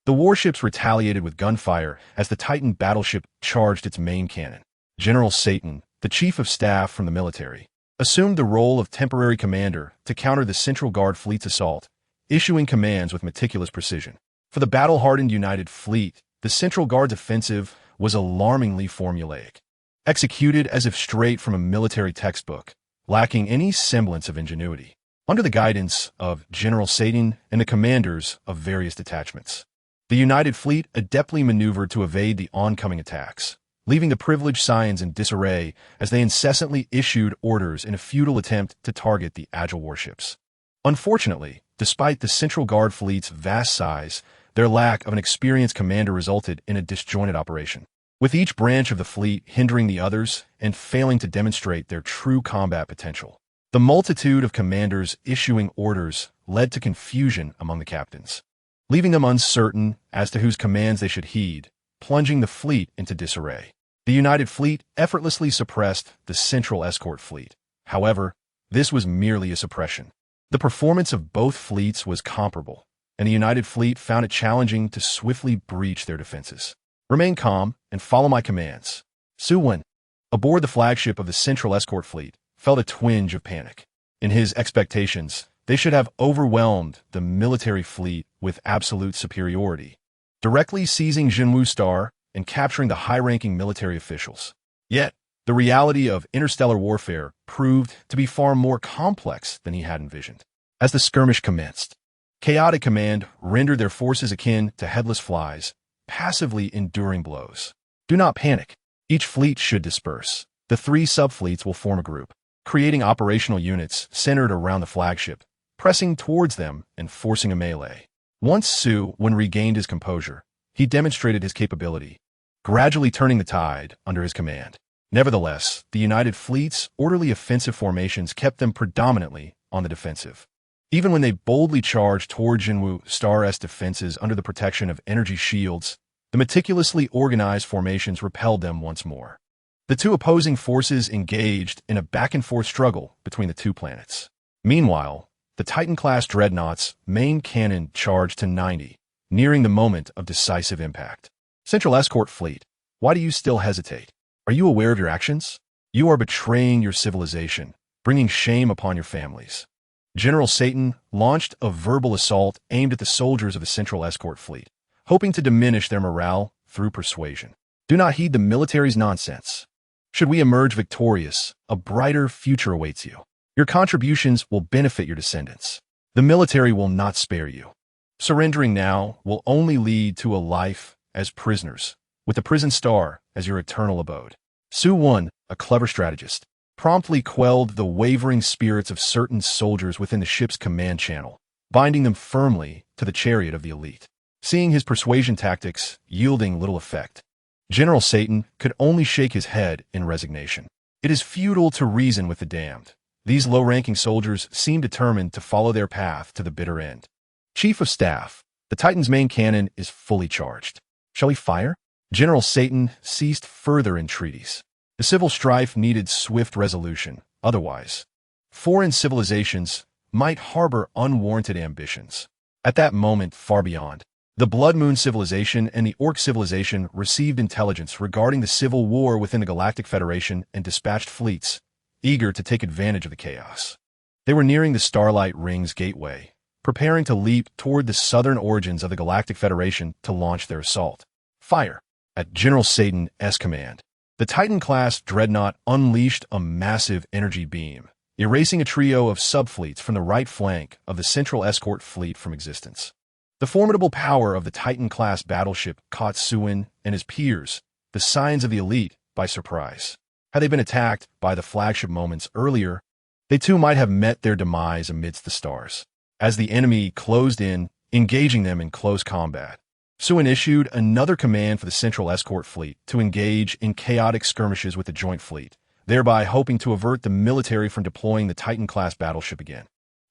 The warships retaliated with gunfire as the Titan battleship charged its main cannon. General Satan, the chief of staff from the military, assumed the role of temporary commander to counter the Central Guard fleet's assault, issuing commands with meticulous precision. For the battle-hardened United Fleet, the Central Guard's offensive was alarmingly formulaic, executed as if straight from a military textbook, lacking any semblance of ingenuity. Under the guidance of General Satan and the commanders of various detachments, the United Fleet adeptly maneuvered to evade the oncoming attacks, leaving the privileged scions in disarray as they incessantly issued orders in a futile attempt to target the agile warships. Unfortunately, despite the Central Guard fleet's vast size, their lack of an experienced commander resulted in a disjointed operation, with each branch of the fleet hindering the others and failing to demonstrate their true combat potential. The multitude of commanders issuing orders led to confusion among the captains, leaving them uncertain as to whose commands they should heed, plunging the fleet into disarray. The United Fleet effortlessly suppressed the Central Escort Fleet. However, this was merely a suppression. The performance of both fleets was comparable, and the United Fleet found it challenging to swiftly breach their defenses. Remain calm and follow my commands. Suwon, aboard the flagship of the Central Escort Fleet, felt a twinge of panic. In his expectations, they should have overwhelmed the military fleet with absolute superiority, directly seizing Jinwu Star and capturing the high-ranking military officials. Yet, the reality of interstellar warfare proved to be far more complex than he had envisioned. As the skirmish commenced, chaotic command rendered their forces akin to headless flies, passively enduring blows. Do not panic. Each fleet should disperse. The three subfleets will form a group, creating operational units centered around the flagship, pressing towards them and forcing a melee. Once Suwon regained his composure, he demonstrated his capability, gradually turning the tide under his command. Nevertheless, the United Fleet's orderly offensive formations kept them predominantly on the defensive. Even when they boldly charged toward Jinwu Star's defenses under the protection of energy shields, the meticulously organized formations repelled them once more. The two opposing forces engaged in a back-and-forth struggle between the two planets. Meanwhile, the Titan-class dreadnought's main cannon charged to 90, nearing the moment of decisive impact. Central Escort Fleet, why do you still hesitate? Are you aware of your actions? You are betraying your civilization, bringing shame upon your families. General Satan launched a verbal assault aimed at the soldiers of the Central Escort Fleet, hoping to diminish their morale through persuasion. Do not heed the military's nonsense. Should we emerge victorious, a brighter future awaits you. Your contributions will benefit your descendants. The military will not spare you. Surrendering now will only lead to a life as prisoners, with the prison star as your eternal abode. Suwon, a clever strategist, promptly quelled the wavering spirits of certain soldiers within the ship's command channel, binding them firmly to the chariot of the elite. Seeing his persuasion tactics yielding little effect, General Satan could only shake his head in resignation. It is futile to reason with the damned. These low-ranking soldiers seem determined to follow their path to the bitter end. Chief of Staff, the Titan's main cannon is fully charged. Shall we fire? General Satan ceased further entreaties. The civil strife needed swift resolution. Otherwise, foreign civilizations might harbor unwarranted ambitions. At that moment, far beyond, the Blood Moon civilization and the Orc civilization received intelligence regarding the civil war within the Galactic Federation and dispatched fleets, eager to take advantage of the chaos. They were nearing the Starlight Ring's gateway, preparing to leap toward the southern origins of the Galactic Federation to launch their assault. Fire! At General Satan's command, the Titan-class dreadnought unleashed a massive energy beam, erasing a trio of subfleets from the right flank of the Central Escort Fleet from existence. The formidable power of the Titan-class battleship caught Suin and his peers, the scions of the elite, by surprise. Had they been attacked by the flagship moments earlier, they too might have met their demise amidst the stars. As the enemy closed in, engaging them in close combat, Suin issued another command for the Central Escort Fleet to engage in chaotic skirmishes with the Joint Fleet, thereby hoping to avert the military from deploying the Titan-class battleship again.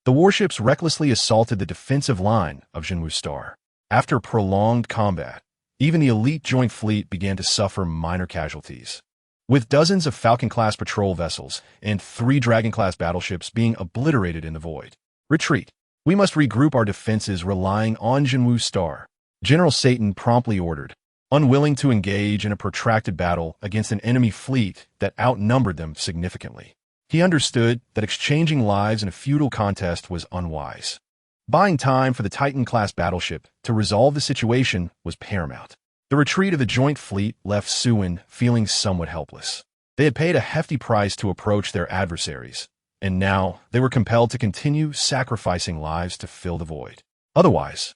The warships recklessly assaulted the defensive line of Jinwu's star. After prolonged combat, even the elite Joint Fleet began to suffer minor casualties, with dozens of Falcon-class patrol vessels and 3 Dragon-class battleships being obliterated in the void. Retreat. We must regroup our defenses relying on Jinwu's star, General Satan promptly ordered, unwilling to engage in a protracted battle against an enemy fleet that outnumbered them significantly. He understood that exchanging lives in a futile contest was unwise. Buying time for the Titan-class battleship to resolve the situation was paramount. The retreat of the Joint Fleet left Suin feeling somewhat helpless. They had paid a hefty price to approach their adversaries, and now they were compelled to continue sacrificing lives to fill the void. Otherwise,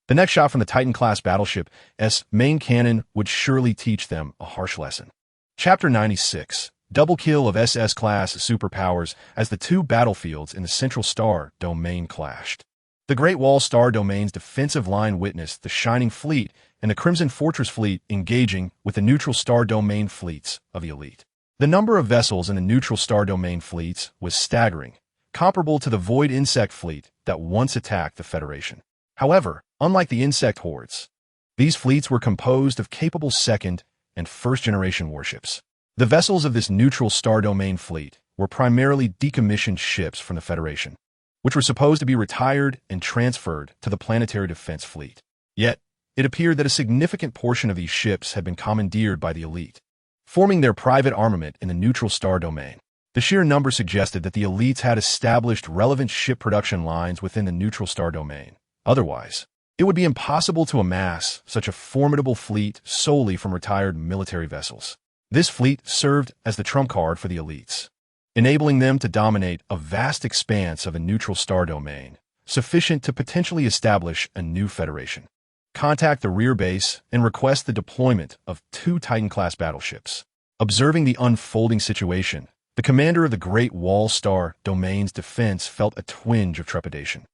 the next shot from the Titan-class battleship's main cannon would surely teach them a harsh lesson. Chapter 96. Double kill of SS-class superpowers as the 2 battlefields in the Central Star Domain clashed. The Great Wall Star Domain's defensive line witnessed the Shining Fleet and the Crimson Fortress Fleet engaging with the Neutral Star Domain fleets of the elite. The number of vessels in the Neutral Star Domain fleets was staggering, comparable to the Void Insect Fleet that once attacked the Federation. However, unlike the insect hordes, these fleets were composed of capable second- and first-generation warships. The vessels of this Neutral Star Domain fleet were primarily decommissioned ships from the Federation, which were supposed to be retired and transferred to the Planetary Defense Fleet. Yet, it appeared that a significant portion of these ships had been commandeered by the elite, forming their private armament in the Neutral Star Domain. The sheer number suggested that the elites had established relevant ship production lines within the Neutral Star Domain. Otherwise, it would be impossible to amass such a formidable fleet solely from retired military vessels. This fleet served as the trump card for the elites, enabling them to dominate a vast expanse of a Neutral Star Domain, sufficient to potentially establish a new federation. Contact the rear base and request the deployment of 2 Titan-class battleships. Observing the unfolding situation, the commander of the Great Wall Star Domain's defense felt a twinge of trepidation.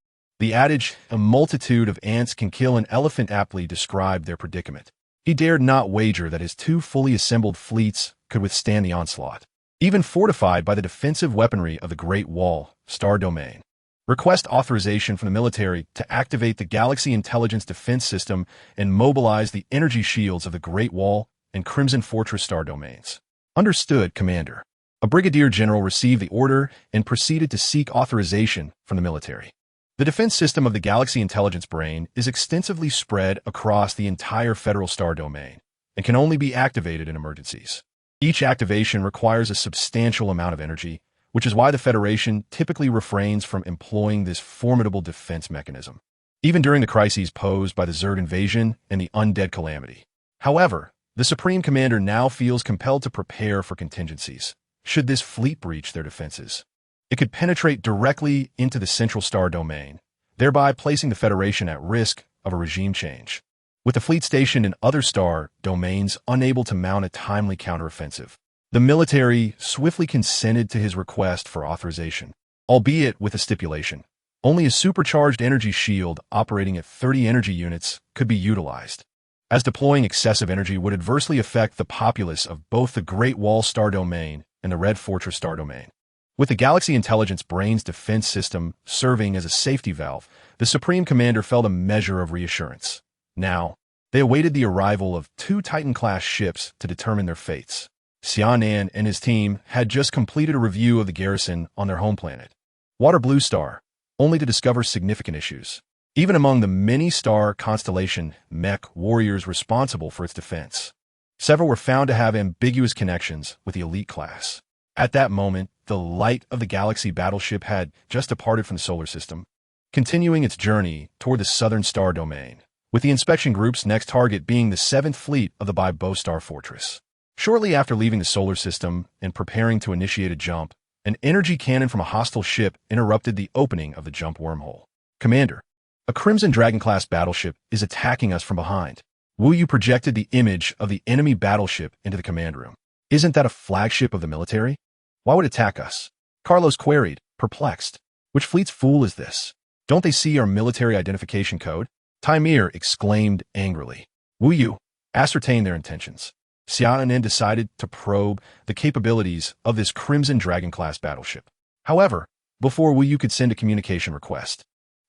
The adage, "a multitude of ants can kill an elephant," aptly described their predicament. He dared not wager that his 2 fully assembled fleets could withstand the onslaught, even fortified by the defensive weaponry of the Great Wall Star Domain. Request authorization from the military to activate the Galaxy Intelligence Defense System and mobilize the energy shields of the Great Wall and Crimson Fortress Star Domains. Understood, Commander. A brigadier general received the order and proceeded to seek authorization from the military. The defense system of the Galaxy Intelligence Brain is extensively spread across the entire Federal Star Domain and can only be activated in emergencies. Each activation requires a substantial amount of energy, which is why the Federation typically refrains from employing this formidable defense mechanism, even during the crises posed by the Zerg invasion and the Undead Calamity. However, the Supreme Commander now feels compelled to prepare for contingencies, should this fleet breach their defenses. It could penetrate directly into the Central Star Domain, thereby placing the Federation at risk of a regime change, with the fleet stationed in other star domains unable to mount a timely counteroffensive. The military swiftly consented to his request for authorization, albeit with a stipulation. Only a supercharged energy shield operating at 30 energy units could be utilized, as deploying excessive energy would adversely affect the populace of both the Great Wall Star Domain and the Red Fortress Star Domain. With the Galaxy Intelligence Brain's defense system serving as a safety valve, the Supreme Commander felt a measure of reassurance. Now, they awaited the arrival of 2 Titan-class ships to determine their fates. Xia Nan and his team had just completed a review of the garrison on their home planet, Water Blue Star, only to discover significant issues, even among the many star constellation mech warriors responsible for its defense. Several were found to have ambiguous connections with the elite class. At that moment, the light of the Galaxy battleship had just departed from the solar system, continuing its journey toward the Southern Star Domain, with the inspection group's next target being the 7th Fleet of the Bibo Star Fortress. Shortly after leaving the solar system and preparing to initiate a jump, an energy cannon from a hostile ship interrupted the opening of the jump wormhole. Commander, A Crimson Dragon-class battleship is attacking us from behind. Wu Yu projected the image of the enemy battleship into the command room. Isn't that a flagship of the military? Why would it attack us? Carlos queried, perplexed. Which fleet's fool is this? Don't they see our military identification code? Taimir exclaimed angrily. Wu Yu, ascertain their intentions. Xia Nan decided to probe the capabilities of this Crimson Dragon-class battleship. However, before Wu Yu could send a communication request,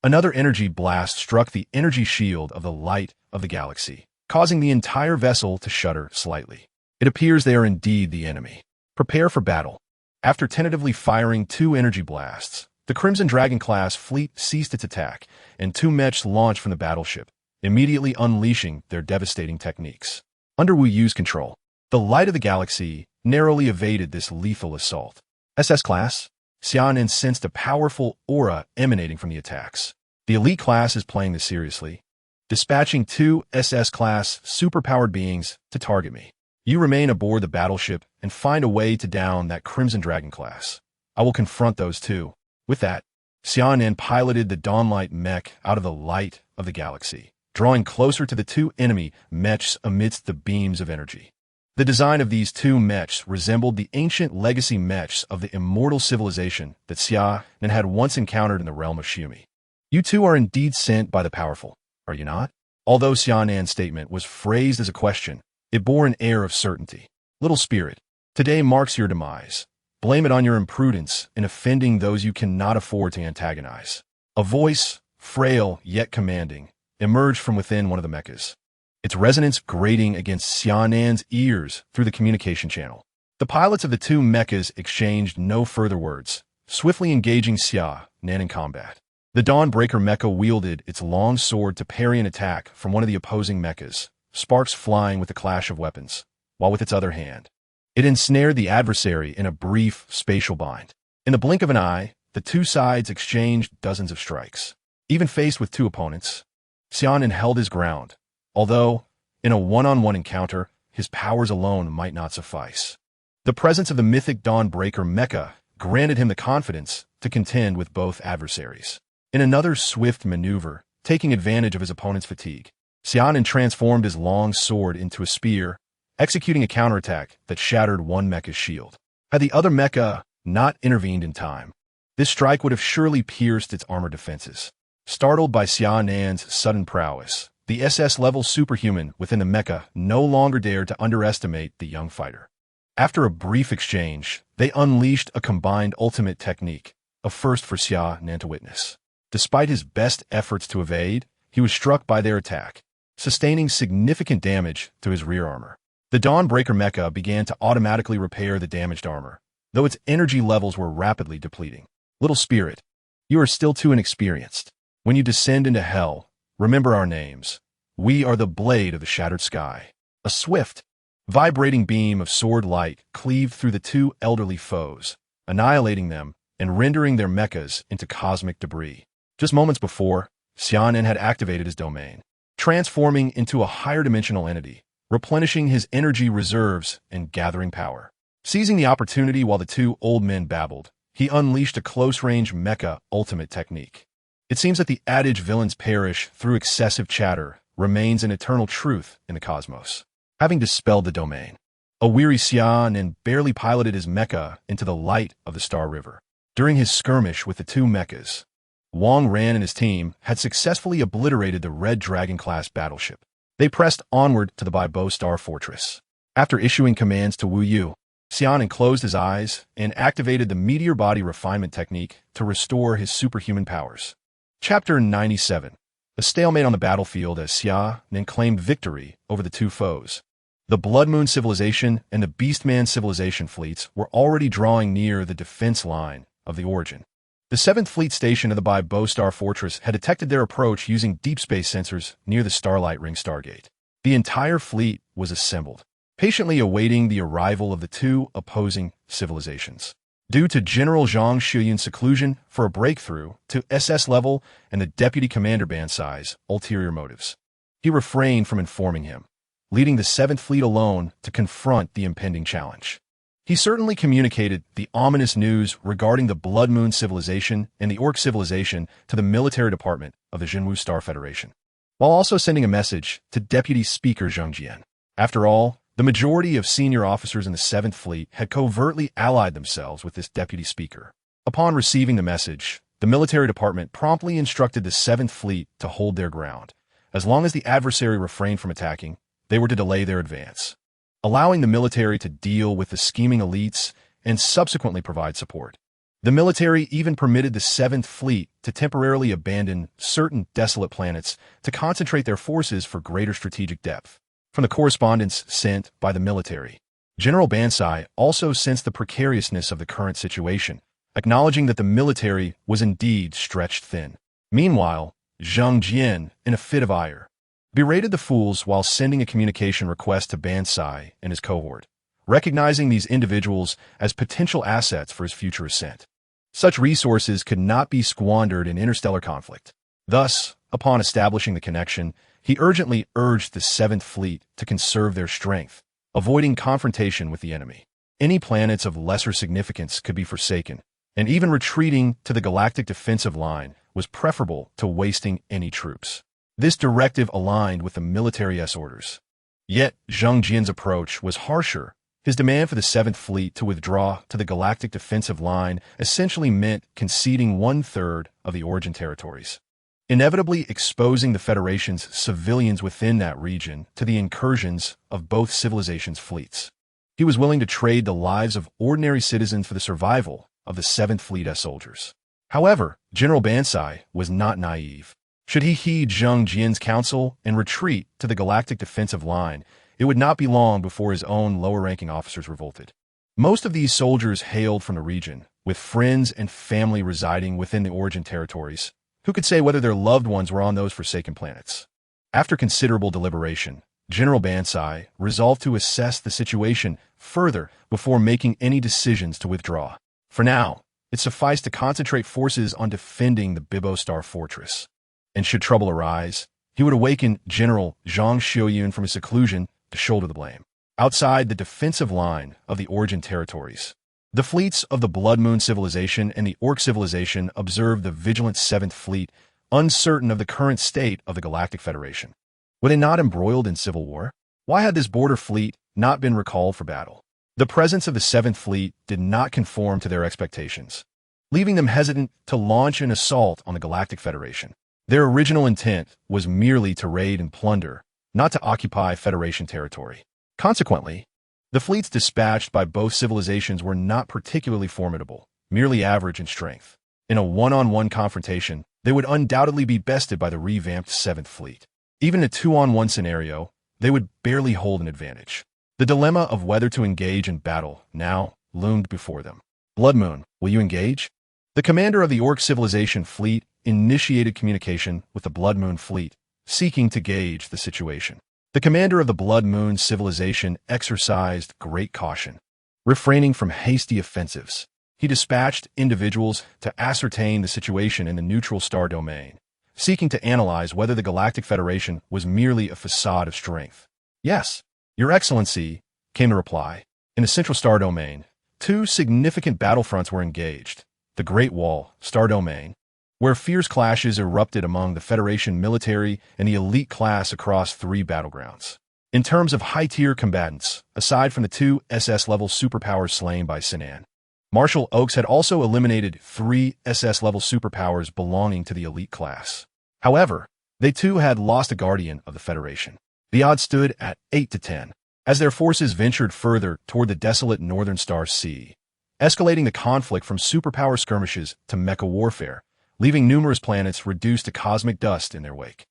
another energy blast struck the energy shield of the light of the galaxy, causing the entire vessel to shudder slightly. It appears they are indeed the enemy. Prepare for battle. After tentatively firing 2 energy blasts, the Crimson Dragon-class fleet ceased its attack, and 2 mechs launched from the battleship, immediately unleashing their devastating techniques. Under Wu Yu's control, the light of the galaxy narrowly evaded this lethal assault. SS-class? Xia Nan sensed a powerful aura emanating from the attacks. The elite class is playing this seriously, dispatching 2 SS-class superpowered beings to target me. You remain aboard the battleship and find a way to down that Crimson Dragon class. I will confront those 2. With that, Xia Nan piloted the Dawnlight mech out of the light of the galaxy, drawing closer to the 2 enemy mechs amidst the beams of energy. The design of these 2 mechs resembled the ancient legacy mechs of the immortal civilization that Xia Nan had once encountered in the realm of Shumi. You 2 are indeed sent by the powerful, are you not? Although Xia Nan's statement was phrased as a question, it bore an air of certainty. Little spirit, today marks your demise. Blame it on your imprudence in offending those you cannot afford to antagonize. A voice, frail yet commanding, emerged from within one of the mechas, its resonance grating against Xia Nan's ears through the communication channel. The pilots of the 2 mechas exchanged no further words, swiftly engaging Xia Nan in combat. The Dawnbreaker mecha wielded its long sword to parry an attack from one of the opposing mechas, sparks flying with the clash of weapons, while with its other hand, it ensnared the adversary in a brief spatial bind. In the blink of an eye, the 2 sides exchanged dozens of strikes. Even faced with 2 opponents, Xia Nan held his ground, although, in a one-on-one encounter, his powers alone might not suffice. The presence of the mythic Dawnbreaker mecha granted him the confidence to contend with both adversaries. In another swift maneuver, taking advantage of his opponent's fatigue, Xia Nan transformed his long sword into a spear, executing a counterattack that shattered one mecha's shield. Had the other mecha not intervened in time, this strike would have surely pierced its armor defenses. Startled by Xia Nan's sudden prowess, the SS-level superhuman within the mecha no longer dared to underestimate the young fighter. After a brief exchange, they unleashed a combined ultimate technique, a first for Xia Nan to witness. Despite his best efforts to evade, he was struck by their attack, sustaining significant damage to his rear armor. The Dawnbreaker mecha began to automatically repair the damaged armor, though its energy levels were rapidly depleting. Little spirit, you are still too inexperienced. When you descend into hell, remember our names. We are the blade of the shattered sky. A swift, vibrating beam of sword light cleaved through the 2 elderly foes, annihilating them and rendering their mechas into cosmic debris. Just moments before, Xia Nan had activated his domain, transforming into a higher dimensional entity, replenishing his energy reserves and gathering power. Seizing the opportunity while the 2 old men babbled, he unleashed a close-range mecha ultimate technique. It seems that the adage villains perish through excessive chatter remains an eternal truth in the cosmos. Having dispelled the domain, a weary Xia Nan barely piloted his mecha into the light of the Star River. During his skirmish with the 2 mechas, Wang Ran and his team had successfully obliterated the Red Dragon-class battleship. They pressed onward to the Baibo Star Fortress. After issuing commands to Wu Yu, Xia Nan closed his eyes and activated the Meteor Body Refinement technique to restore his superhuman powers. Chapter 97. A stalemate on the battlefield as Xia Nan claimed victory over the 2 foes. The Blood Moon Civilization and the Beastman Civilization fleets were already drawing near the defense line of the Origin. The 7th Fleet Station of the Baibo Star Fortress had detected their approach using deep space sensors near the Starlight Ring Stargate. The entire fleet was assembled, patiently awaiting the arrival of the 2 opposing civilizations. Due to General Zhang Shuyun's seclusion for a breakthrough to SS level and the Deputy Commander Bansai's ulterior motives, he refrained from informing him, leading the 7th Fleet alone to confront the impending challenge. He certainly communicated the ominous news regarding the Blood Moon civilization and the Orc civilization to the military department of the Jinwu Star Federation, while also sending a message to Deputy Speaker Zhang Jian. After all, the majority of senior officers in the 7th Fleet had covertly allied themselves with this Deputy Speaker. Upon receiving the message, the military department promptly instructed the 7th Fleet to hold their ground. As long as the adversary refrained from attacking, they were to delay their advance, allowing the military to deal with the scheming elites and subsequently provide support. The military even permitted the 7th Fleet to temporarily abandon certain desolate planets to concentrate their forces for greater strategic depth. From the correspondence sent by the military, General Bansai also sensed the precariousness of the current situation, acknowledging that the military was indeed stretched thin. Meanwhile, Zhang Jian, in a fit of ire, berated the fools while sending a communication request to Bansai and his cohort, recognizing these individuals as potential assets for his future ascent. Such resources could not be squandered in interstellar conflict. Thus, upon establishing the connection, he urgently urged the 7th Fleet to conserve their strength, avoiding confrontation with the enemy. Any planets of lesser significance could be forsaken, and even retreating to the galactic defensive line was preferable to wasting any troops. This directive aligned with the military's orders. Yet, Zhang Jian's approach was harsher. His demand for the 7th Fleet to withdraw to the galactic defensive line essentially meant conceding 1/3 of the origin territories, inevitably exposing the Federation's civilians within that region to the incursions of both civilizations' fleets. He was willing to trade the lives of ordinary citizens for the survival of the 7th Fleet's soldiers. However, General Bansai was not naive. Should he heed Zhang Jian's counsel and retreat to the galactic defensive line, it would not be long before his own lower-ranking officers revolted. Most of these soldiers hailed from the region, with friends and family residing within the origin territories. Who could say whether their loved ones were on those forsaken planets? After considerable deliberation, General Bansai resolved to assess the situation further before making any decisions to withdraw. For now, it sufficed to concentrate forces on defending the Bibo Star Fortress. And should trouble arise, he would awaken General Zhang Xiuyun from his seclusion to shoulder the blame. Outside the defensive line of the origin territories, the fleets of the Blood Moon civilization and the Orc civilization observed the vigilant 7th Fleet, uncertain of the current state of the Galactic Federation. Were they not embroiled in civil war? Why had this border fleet not been recalled for battle? The presence of the 7th Fleet did not conform to their expectations, leaving them hesitant to launch an assault on the Galactic Federation. Their original intent was merely to raid and plunder, not to occupy Federation territory. Consequently, the fleets dispatched by both civilizations were not particularly formidable, merely average in strength. In a one-on-one confrontation, they would undoubtedly be bested by the revamped 7th Fleet. Even in a 2-on-1 scenario, they would barely hold an advantage. The dilemma of whether to engage in battle now loomed before them. Blood Moon, will you engage? The commander of the Orc civilization fleet initiated communication with the Blood Moon fleet, seeking to gauge the situation. The commander of the Blood Moon civilization exercised great caution, refraining from hasty offensives. He dispatched individuals to ascertain the situation in the neutral star domain, seeking to analyze whether the Galactic Federation was merely a facade of strength. Yes, Your Excellency, came the reply. In the central star domain, 2 significant battlefronts were engaged. The Great Wall, star domain, where fierce clashes erupted among the Federation military and the elite class across 3 battlegrounds. In terms of high-tier combatants, aside from the 2 SS-level superpowers slain by Xia Nan, Marshal Oaks had also eliminated 3 SS-level superpowers belonging to the elite class. However, they too had lost a guardian of the Federation. The odds stood at 8 to 10, as their forces ventured further toward the desolate Northern Star Sea, escalating the conflict from superpower skirmishes to mecha warfare, leaving numerous planets reduced to cosmic dust in their wake.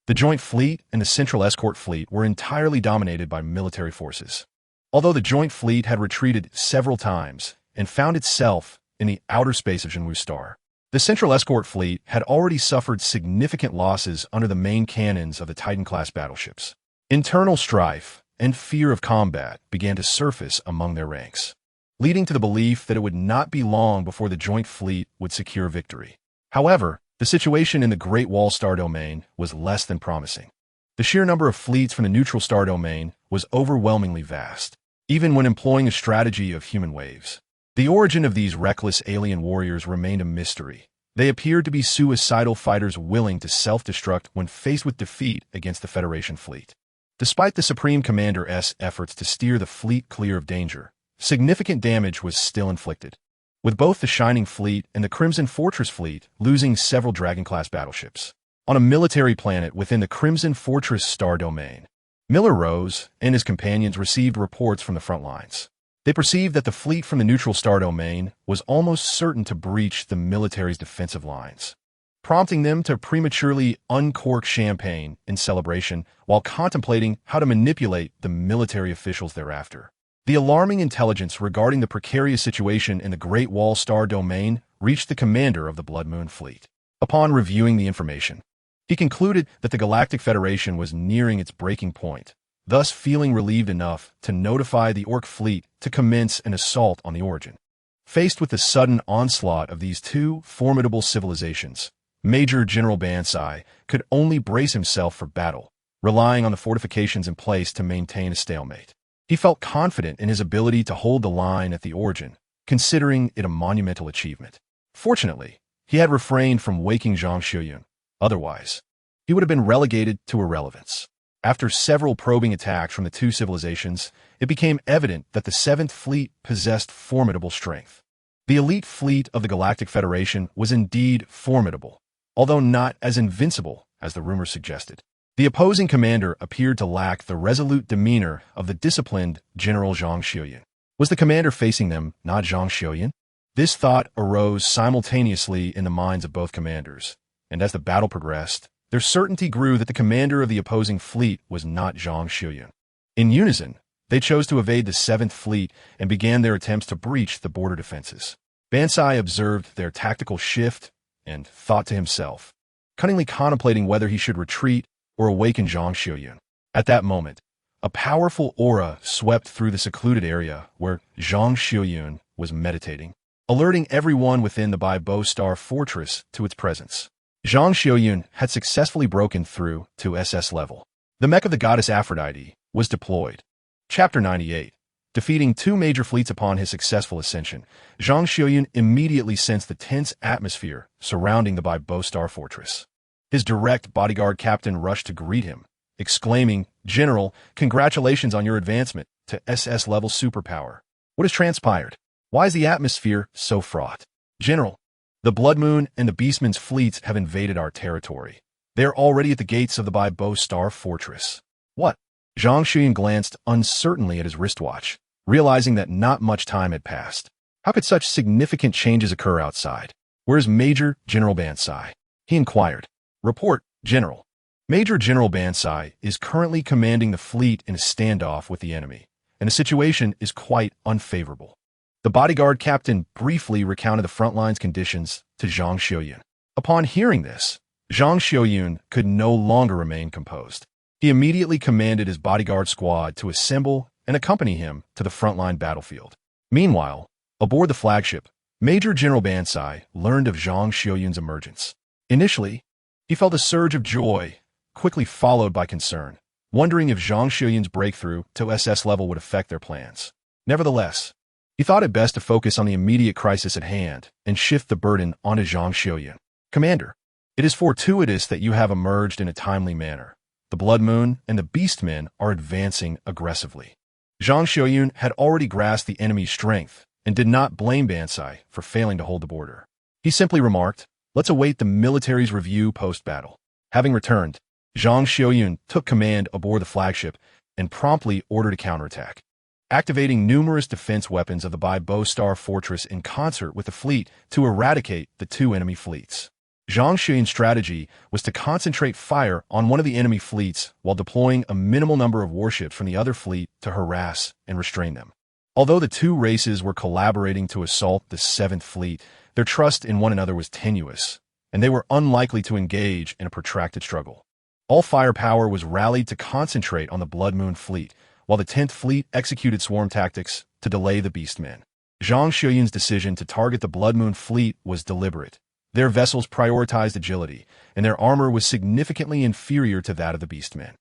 The Joint Fleet and the Central Escort Fleet were entirely dominated by military forces. Although the Joint Fleet had retreated several times and found itself in the outer space of Jinwu Star, the Central Escort Fleet had already suffered significant losses under the main cannons of the Titan-class battleships. Internal strife and fear of combat began to surface among their ranks, leading to the belief that it would not be long before the Joint Fleet would secure victory. However, the situation in the Great Wall star domain was less than promising. The sheer number of fleets from the neutral star domain was overwhelmingly vast. even when employing a strategy of human waves. The origin of these reckless alien warriors remained a mystery. They appeared to be suicidal fighters willing to self-destruct when faced with defeat against the Federation fleet. Despite the Supreme Commander's efforts to steer the fleet clear of danger, significant damage was still inflicted, with both the Shining Fleet and the Crimson Fortress fleet losing several Dragon-class battleships. On a military planet within the Crimson Fortress star domain, Miller Rose and his companions received reports from the front lines. They perceived that the fleet from the neutral star domain was almost certain to breach the military's defensive lines, prompting them to prematurely uncork champagne in celebration while contemplating how to manipulate the military officials thereafter. The alarming intelligence regarding the precarious situation in the Great Wall Star domain reached the commander of the Blood Moon fleet. Upon reviewing the information, he concluded that the Galactic Federation was nearing its breaking point, thus feeling relieved enough to notify the Orc fleet to commence an assault on the Origin. Faced with the sudden onslaught of these two formidable civilizations, Major General Bansai could only brace himself for battle, relying on the fortifications in place to maintain a stalemate. He felt confident in his ability to hold the line at the Origin, considering it a monumental achievement. Fortunately, he had refrained from waking Zhang Xiuyun. Otherwise, he would have been relegated to irrelevance. After several probing attacks from the two civilizations, it became evident that the 7th Fleet possessed formidable strength. The elite fleet of the Galactic Federation was indeed formidable, although not as invincible as the rumors suggested. The opposing commander appeared to lack the resolute demeanor of the disciplined General Zhang Xiuyun. Was the commander facing them not Zhang Xiuyun? This thought arose simultaneously in the minds of both commanders, and as the battle progressed, their certainty grew that the commander of the opposing fleet was not Zhang Xiuyun. In unison, they chose to evade the 7th Fleet and began their attempts to breach the border defenses. Bansai observed their tactical shift and thought to himself, cunningly contemplating whether he should retreat or awaken Zhang Xiuyun. At that moment, a powerful aura swept through the secluded area where Zhang Xiuyun was meditating, alerting everyone within the Baibo Star Fortress to its presence. Zhang Xiuyun had successfully broken through to SS level. The Mecha of the goddess Aphrodite was deployed. Chapter 98. Defeating two major fleets upon his successful ascension, Zhang Xiuyun immediately sensed the tense atmosphere surrounding the Baibo Star Fortress. His direct bodyguard captain rushed to greet him, exclaiming, "General, congratulations on your advancement to SS-level superpower. What has transpired? Why is the atmosphere so fraught?" "General, the Blood Moon and the Beastman's fleets have invaded our territory. They are already at the gates of the Baibo Star Fortress." "What?" Zhang Xiuyun glanced uncertainly at his wristwatch, realizing that not much time had passed. How could such significant changes occur outside? "Where is Major General Bansai?" he inquired. "Report, General. Major General Bansai is currently commanding the fleet in a standoff with the enemy, and the situation is quite unfavorable." The bodyguard captain briefly recounted the front line's conditions to Zhang Xiuyun. Upon hearing this, Zhang Xiuyun could no longer remain composed. He immediately commanded his bodyguard squad to assemble and accompany him to the frontline battlefield. Meanwhile, aboard the flagship, Major General Bansai learned of Zhang Xiuyun's emergence. Initially, he felt a surge of joy, quickly followed by concern, wondering if Zhang Xiuyun's breakthrough to SS level would affect their plans. Nevertheless, he thought it best to focus on the immediate crisis at hand and shift the burden onto Zhang Xiuyun. "Commander, it is fortuitous that you have emerged in a timely manner. The Blood Moon and the Beastmen are advancing aggressively." Zhang Xiuyun had already grasped the enemy's strength and did not blame Bansai for failing to hold the border. He simply remarked, "Let's await the military's review post-battle." Having returned, Zhang Xiuyun took command aboard the flagship and promptly ordered a counterattack, activating numerous defense weapons of the Baibo Star Fortress in concert with the fleet to eradicate the two enemy fleets. Zhang Xiuyun's strategy was to concentrate fire on one of the enemy fleets while deploying a minimal number of warships from the other fleet to harass and restrain them. Although the two races were collaborating to assault the 7th Fleet, their trust in one another was tenuous, and they were unlikely to engage in a protracted struggle. All firepower was rallied to concentrate on the Blood Moon fleet, while the 10th Fleet executed swarm tactics to delay the Beastmen. Zhang Xiuyun's decision to target the Blood Moon fleet was deliberate. Their vessels prioritized agility, and their armor was significantly inferior to that of the Beastmen.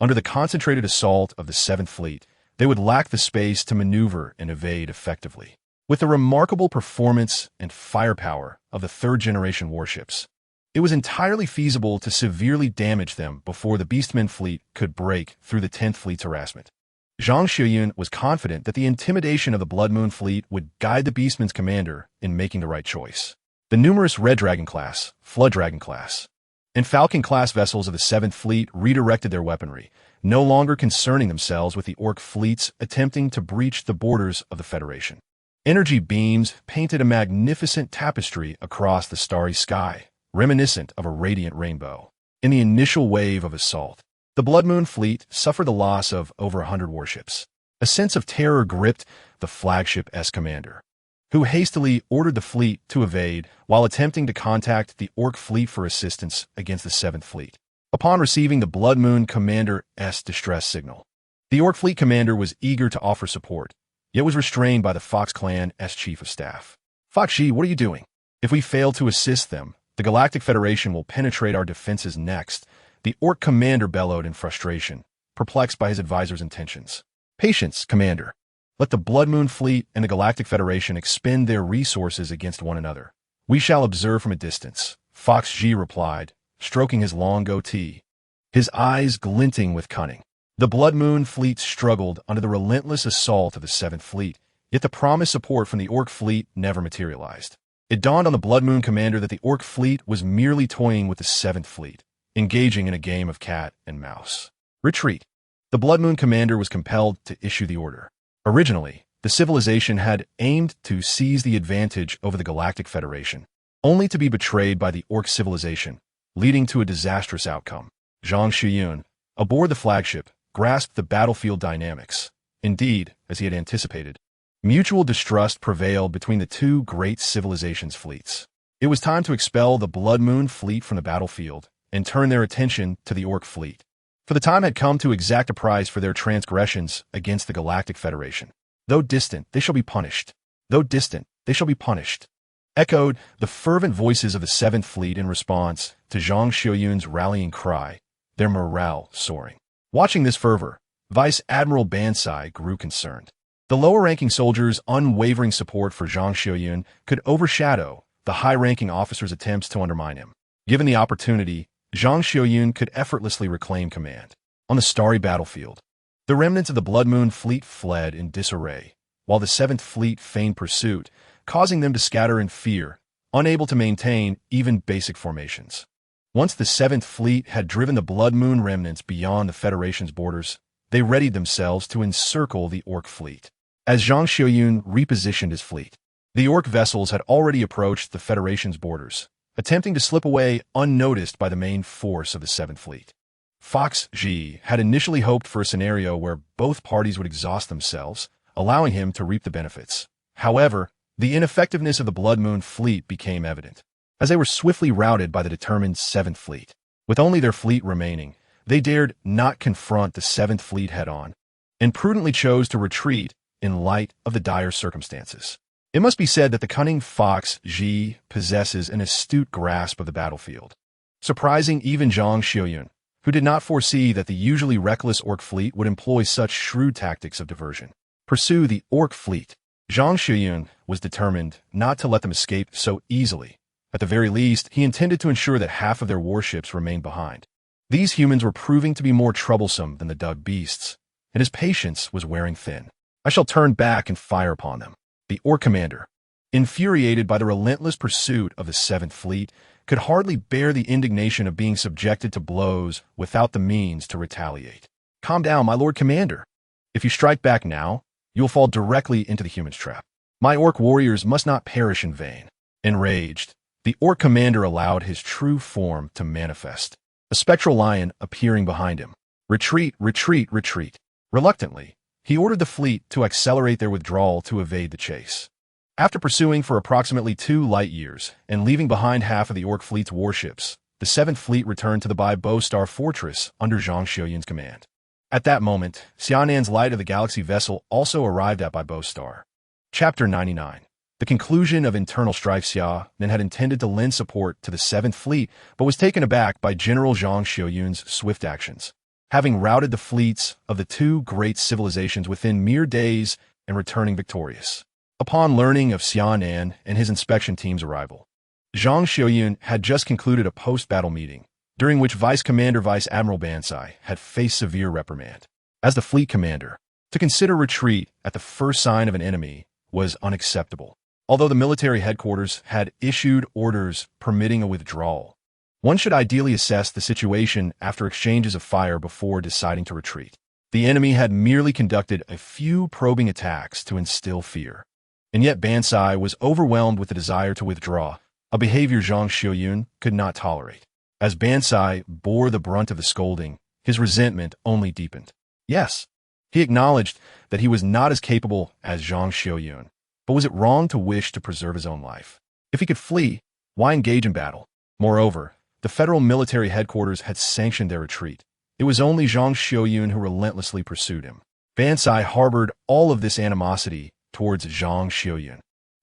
Under the concentrated assault of the 7th Fleet, they would lack the space to maneuver and evade effectively. With the remarkable performance and firepower of the third-generation warships, it was entirely feasible to severely damage them before the Beastmen fleet could break through the 10th Fleet's harassment. Zhang Xiuyun was confident that the intimidation of the Blood Moon fleet would guide the Beastmen's commander in making the right choice. The numerous Red Dragon class, Flood Dragon class, and Falcon class vessels of the 7th Fleet redirected their weaponry, no longer concerning themselves with the Orc fleets attempting to breach the borders of the Federation. Energy beams painted a magnificent tapestry across the starry sky, reminiscent of a radiant rainbow. In the initial wave of assault, the Blood Moon fleet suffered the loss of over 100 warships. A sense of terror gripped the flagship's commander, who hastily ordered the fleet to evade while attempting to contact the Orc fleet for assistance against the 7th Fleet. Upon receiving the Blood Moon commander's distress signal, the Orc fleet commander was eager to offer support, yet was restrained by the Fox Clan's chief of staff. "Fox Xi, what are you doing? If we fail to assist them, the Galactic Federation will penetrate our defenses next," the Orc commander bellowed in frustration, perplexed by his advisor's intentions. "Patience, Commander. Let the Blood Moon fleet and the Galactic Federation expend their resources against one another. We shall observe from a distance," Fox Xi replied, stroking his long goatee, his eyes glinting with cunning. The Blood Moon fleet struggled under the relentless assault of the 7th Fleet, yet the promised support from the Orc fleet never materialized. It dawned on the Blood Moon commander that the Orc fleet was merely toying with the 7th Fleet, engaging in a game of cat and mouse. Retreat. The Blood Moon commander was compelled to issue the order. Originally, the civilization had aimed to seize the advantage over the Galactic Federation, only to be betrayed by the Orc civilization, leading to a disastrous outcome. Zhang Xiuyun, aboard the flagship, grasped the battlefield dynamics. Indeed, as he had anticipated, mutual distrust prevailed between the two great civilizations' fleets. It was time to expel the Blood Moon fleet from the battlefield and turn their attention to the Orc fleet. For the time had come to exact a price for their transgressions against the Galactic Federation. "Though distant, they shall be punished. Though distant, they shall be punished," echoed the fervent voices of the 7th Fleet in response to Zhang Xiuyun's rallying cry, their morale soaring. Watching this fervor, Vice Admiral Bansai grew concerned. The lower-ranking soldiers' unwavering support for Zhang Xiuyun could overshadow the high-ranking officer's attempts to undermine him. Given the opportunity, Zhang Xiuyun could effortlessly reclaim command. On the starry battlefield, the remnants of the Blood Moon fleet fled in disarray, while the 7th Fleet feigned pursuit, causing them to scatter in fear, unable to maintain even basic formations. Once the 7th Fleet had driven the Blood Moon remnants beyond the Federation's borders, they readied themselves to encircle the Orc fleet. As Zhang Xiuyun repositioned his fleet, the Orc vessels had already approached the Federation's borders, attempting to slip away unnoticed by the main force of the 7th Fleet. Fox Xi had initially hoped for a scenario where both parties would exhaust themselves, allowing him to reap the benefits. However, the ineffectiveness of the Blood Moon fleet became evident, as they were swiftly routed by the determined 7th Fleet. With only their fleet remaining, they dared not confront the 7th Fleet head-on, and prudently chose to retreat in light of the dire circumstances. It must be said that the cunning Fox Xi possesses an astute grasp of the battlefield, surprising even Zhang Xiuyun, who did not foresee that the usually reckless Orc fleet would employ such shrewd tactics of diversion. Pursue the Orc fleet. Zhang Xiuyun was determined not to let them escape so easily. At the very least, he intended to ensure that half of their warships remained behind. These humans were proving to be more troublesome than the dug beasts, and his patience was wearing thin. "I shall turn back and fire upon them." The Orc commander, infuriated by the relentless pursuit of the 7th Fleet, could hardly bear the indignation of being subjected to blows without the means to retaliate. "Calm down, my Lord Commander. If you strike back now, you will fall directly into the human's trap. My Orc warriors must not perish in vain." Enraged, the Orc commander allowed his true form to manifest, a spectral lion appearing behind him. "Retreat, retreat, retreat." Reluctantly, he ordered the fleet to accelerate their withdrawal to evade the chase. After pursuing for approximately 2 light years and leaving behind half of the Orc fleet's warships, the 7th Fleet returned to the Bo Star Fortress under Zhang Xiuyun's command. At that moment, Xia Nan's Light of the Galaxy vessel also arrived at Bo Star. Chapter 99. The conclusion of internal strife. Xia Nan had intended to lend support to the 7th Fleet, but was taken aback by General Zhang Xiuyun's swift actions. having routed the fleets of the two great civilizations within mere days and returning victorious. Upon learning of Xia Nan and his inspection team's arrival, Zhang Xiuyun had just concluded a post-battle meeting, during which Vice Commander Vice Admiral Bansai had faced severe reprimand. As the fleet commander, to consider retreat at the first sign of an enemy was unacceptable. Although the military headquarters had issued orders permitting a withdrawal, one should ideally assess the situation after exchanges of fire before deciding to retreat. The enemy had merely conducted a few probing attacks to instill fear, and yet Bansai was overwhelmed with the desire to withdraw, a behavior Zhang Xiuyun could not tolerate. As Bansai bore the brunt of the scolding, his resentment only deepened. Yes, he acknowledged that he was not as capable as Zhang Xiuyun, but was it wrong to wish to preserve his own life? If he could flee, why engage in battle? Moreover, the federal military headquarters had sanctioned their retreat. It was only Zhang Xiuyun who relentlessly pursued him. Bansai harbored all of this animosity towards Zhang Xiuyun,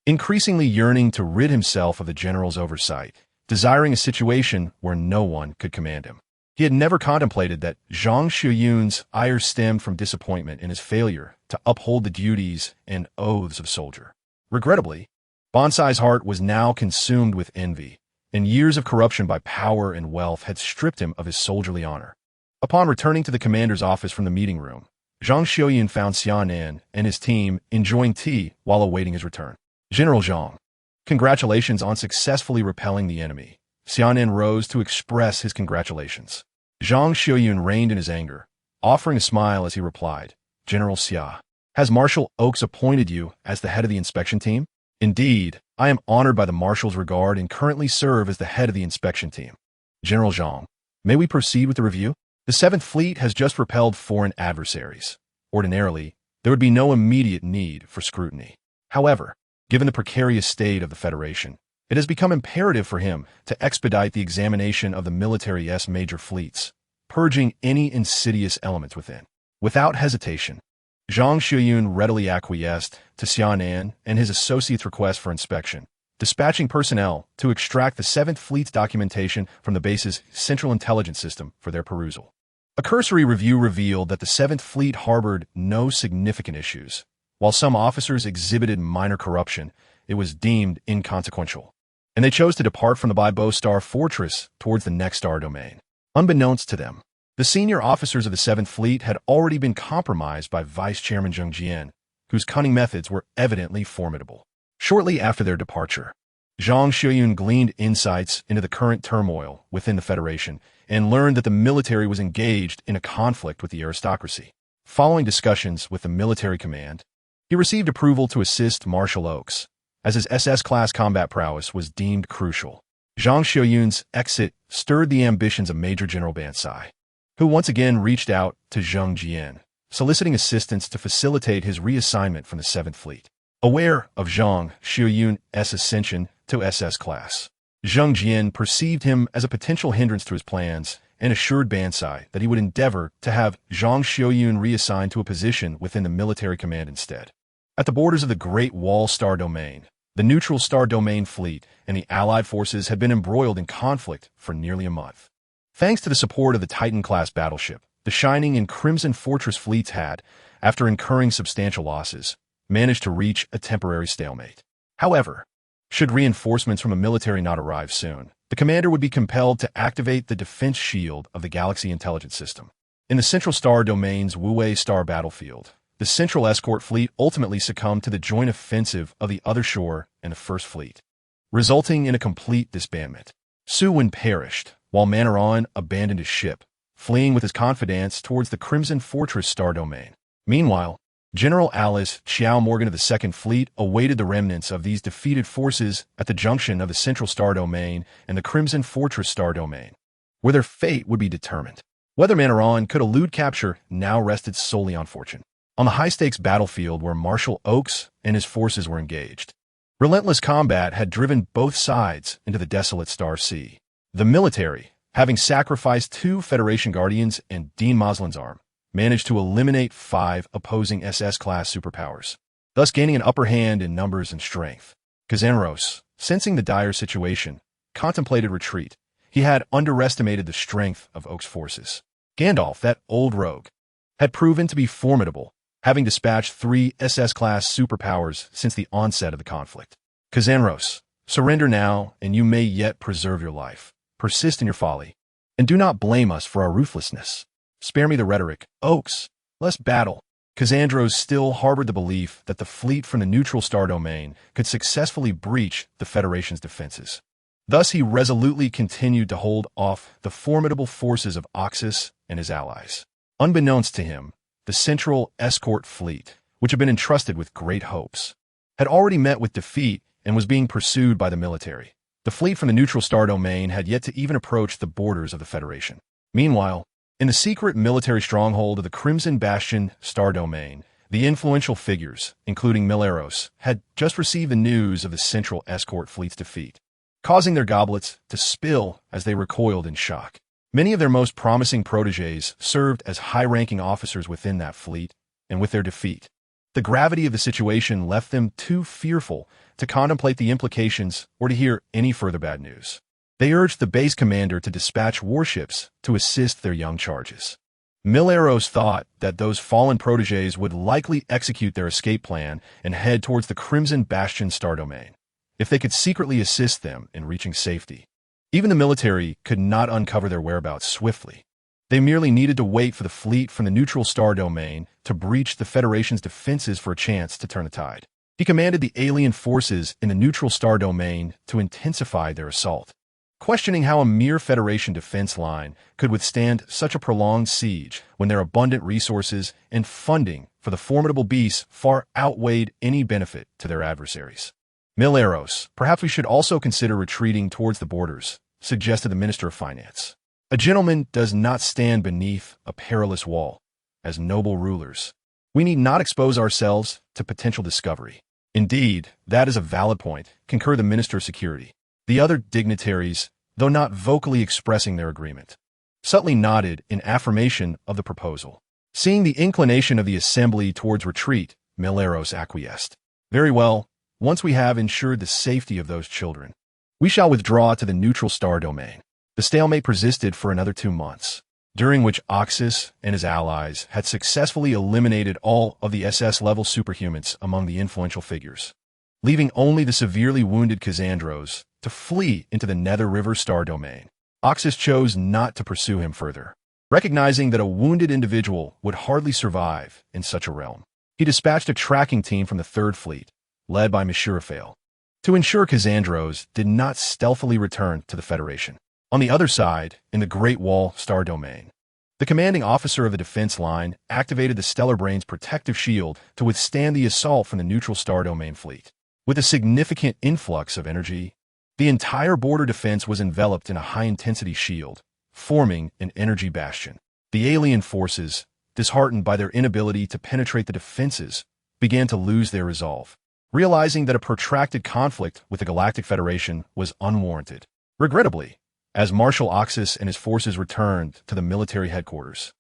increasingly yearning to rid himself of the general's oversight, desiring a situation where no one could command him. He had never contemplated that Zhang Xiuyun's ire stemmed from disappointment in his failure to uphold the duties and oaths of soldier. Regrettably, Bansai's heart was now consumed with envy, and years of corruption by power and wealth had stripped him of his soldierly honor. Upon returning to the commander's office from the meeting room, Zhang Xiuyun found Xia Nan and his team enjoying tea while awaiting his return. General Zhang, congratulations on successfully repelling the enemy. Xia Nan rose to express his congratulations. Zhang Xiuyun reined in his anger, offering a smile as he replied, General Xia, has Marshal Oaks appointed you as the head of the inspection team? Indeed, I am honored by the Marshal's regard and currently serve as the head of the inspection team. General Zhang, may we proceed with the review? The 7th Fleet has just repelled foreign adversaries. Ordinarily, there would be no immediate need for scrutiny. However, given the precarious state of the Federation, it has become imperative for him to expedite the examination of the military's major fleets, purging any insidious elements within. Without hesitation, Zhang Xiuyun readily acquiesced to Xia Nan and his associate's request for inspection, dispatching personnel to extract the 7th Fleet's documentation from the base's central intelligence system for their perusal. A cursory review revealed that the 7th Fleet harbored no significant issues. While some officers exhibited minor corruption, it was deemed inconsequential, and they chose to depart from the Bibo Star Fortress towards the next star domain. Unbeknownst to them, the senior officers of the 7th Fleet had already been compromised by Vice Chairman Zheng Jian, whose cunning methods were evidently formidable. Shortly after their departure, Zhang Xiuyun gleaned insights into the current turmoil within the Federation and learned that the military was engaged in a conflict with the aristocracy. Following discussions with the military command, he received approval to assist Marshal Oaks, as his SS-class combat prowess was deemed crucial. Zhang Xiuyun's exit stirred the ambitions of Major General Bansai, who once again reached out to Zheng Jian, soliciting assistance to facilitate his reassignment from the 7th Fleet. Aware of Zhang Xiuyun's ascension to SS class, Zheng Jian perceived him as a potential hindrance to his plans and assured Bansai that he would endeavor to have Zhang Xiuyun reassigned to a position within the military command instead. At the borders of the Great Wall Star Domain, the neutral Star Domain fleet and the Allied forces had been embroiled in conflict for nearly a month. Thanks to the support of the Titan-class battleship, the Shining and Crimson Fortress fleets had, after incurring substantial losses, managed to reach a temporary stalemate. However, should reinforcements from a military not arrive soon, the commander would be compelled to activate the defense shield of the Galaxy Intelligence System. In the Central Star Domain's Wuwei Star battlefield, the Central Escort Fleet ultimately succumbed to the joint offensive of the Other Shore and the First Fleet, resulting in a complete disbandment. Su Wen perished, while Manaron abandoned his ship, fleeing with his confidants towards the Crimson Fortress Star Domain. Meanwhile, General Alice Xiao Morgan of the 2nd Fleet awaited the remnants of these defeated forces at the junction of the Central Star Domain and the Crimson Fortress Star Domain, where their fate would be determined. Whether Manaron could elude capture now rested solely on fortune. On the high-stakes battlefield where Marshal Oaks and his forces were engaged, relentless combat had driven both sides into the desolate Star Sea. The military, having sacrificed 2 Federation Guardians and Dean Moslin's arm, managed to eliminate 5 opposing SS-class superpowers, thus gaining an upper hand in numbers and strength. Kazanros, sensing the dire situation, contemplated retreat. He had underestimated the strength of Oak's forces. Gandalf, that old rogue, had proven to be formidable, having dispatched 3 SS-class superpowers since the onset of the conflict. Khazanros, surrender now, and you may yet preserve your life. Persist in your folly, and do not blame us for our ruthlessness. Spare me the rhetoric. Oaks, less battle. Khazandros still harbored the belief that the fleet from the neutral star domain could successfully breach the Federation's defenses. Thus, he resolutely continued to hold off the formidable forces of Oxus and his allies. Unbeknownst to him, the Central Escort Fleet, which had been entrusted with great hopes, had already met with defeat and was being pursued by the military. The fleet from the neutral star domain had yet to even approach the borders of the Federation. Meanwhile, in the secret military stronghold of the Crimson Bastion star domain, the influential figures, including Mileros, had just received the news of the Central Escort Fleet's defeat, causing their goblets to spill as they recoiled in shock. Many of their most promising protégés served as high-ranking officers within that fleet, and with their defeat, the gravity of the situation left them too fearful to contemplate the implications or to hear any further bad news. They urged the base commander to dispatch warships to assist their young charges. Mileros thought that those fallen protégés would likely execute their escape plan and head towards the Crimson Bastion star domain, if they could secretly assist them in reaching safety. Even the military could not uncover their whereabouts swiftly. They merely needed to wait for the fleet from the neutral star domain to breach the Federation's defenses for a chance to turn the tide. He commanded the alien forces in the neutral star domain to intensify their assault, questioning how a mere Federation defense line could withstand such a prolonged siege when their abundant resources and funding for the formidable beasts far outweighed any benefit to their adversaries. Mileros, perhaps we should also consider retreating towards the borders, suggested the Minister of Finance. A gentleman does not stand beneath a perilous wall. As noble rulers, we need not expose ourselves to potential discovery. Indeed, that is a valid point, concurred the Minister of Security. The other dignitaries, though not vocally expressing their agreement, subtly nodded in affirmation of the proposal. Seeing the inclination of the assembly towards retreat, Mileros acquiesced. Very well, once we have ensured the safety of those children, we shall withdraw to the neutral star domain. The stalemate persisted for another 2 months, during which Oxus and his allies had successfully eliminated all of the SS-level superhumans among the influential figures, leaving only the severely wounded Khazandros to flee into the Nether River star domain. Oxus chose not to pursue him further, recognizing that a wounded individual would hardly survive in such a realm. He dispatched a tracking team from the 3rd Fleet, led by Mecha, to ensure Khazandros did not stealthily return to the Federation. On the other side, in the Great Wall star domain, the commanding officer of the defense line activated the Stellar Brain's protective shield to withstand the assault from the neutral star domain fleet. With a significant influx of energy, the entire border defense was enveloped in a high-intensity shield, forming an energy bastion. The alien forces, disheartened by their inability to penetrate the defenses, began to lose their resolve, realizing that a protracted conflict with the Galactic Federation was unwarranted. Regrettably, as Marshal Oxus and his forces returned to the military headquarters,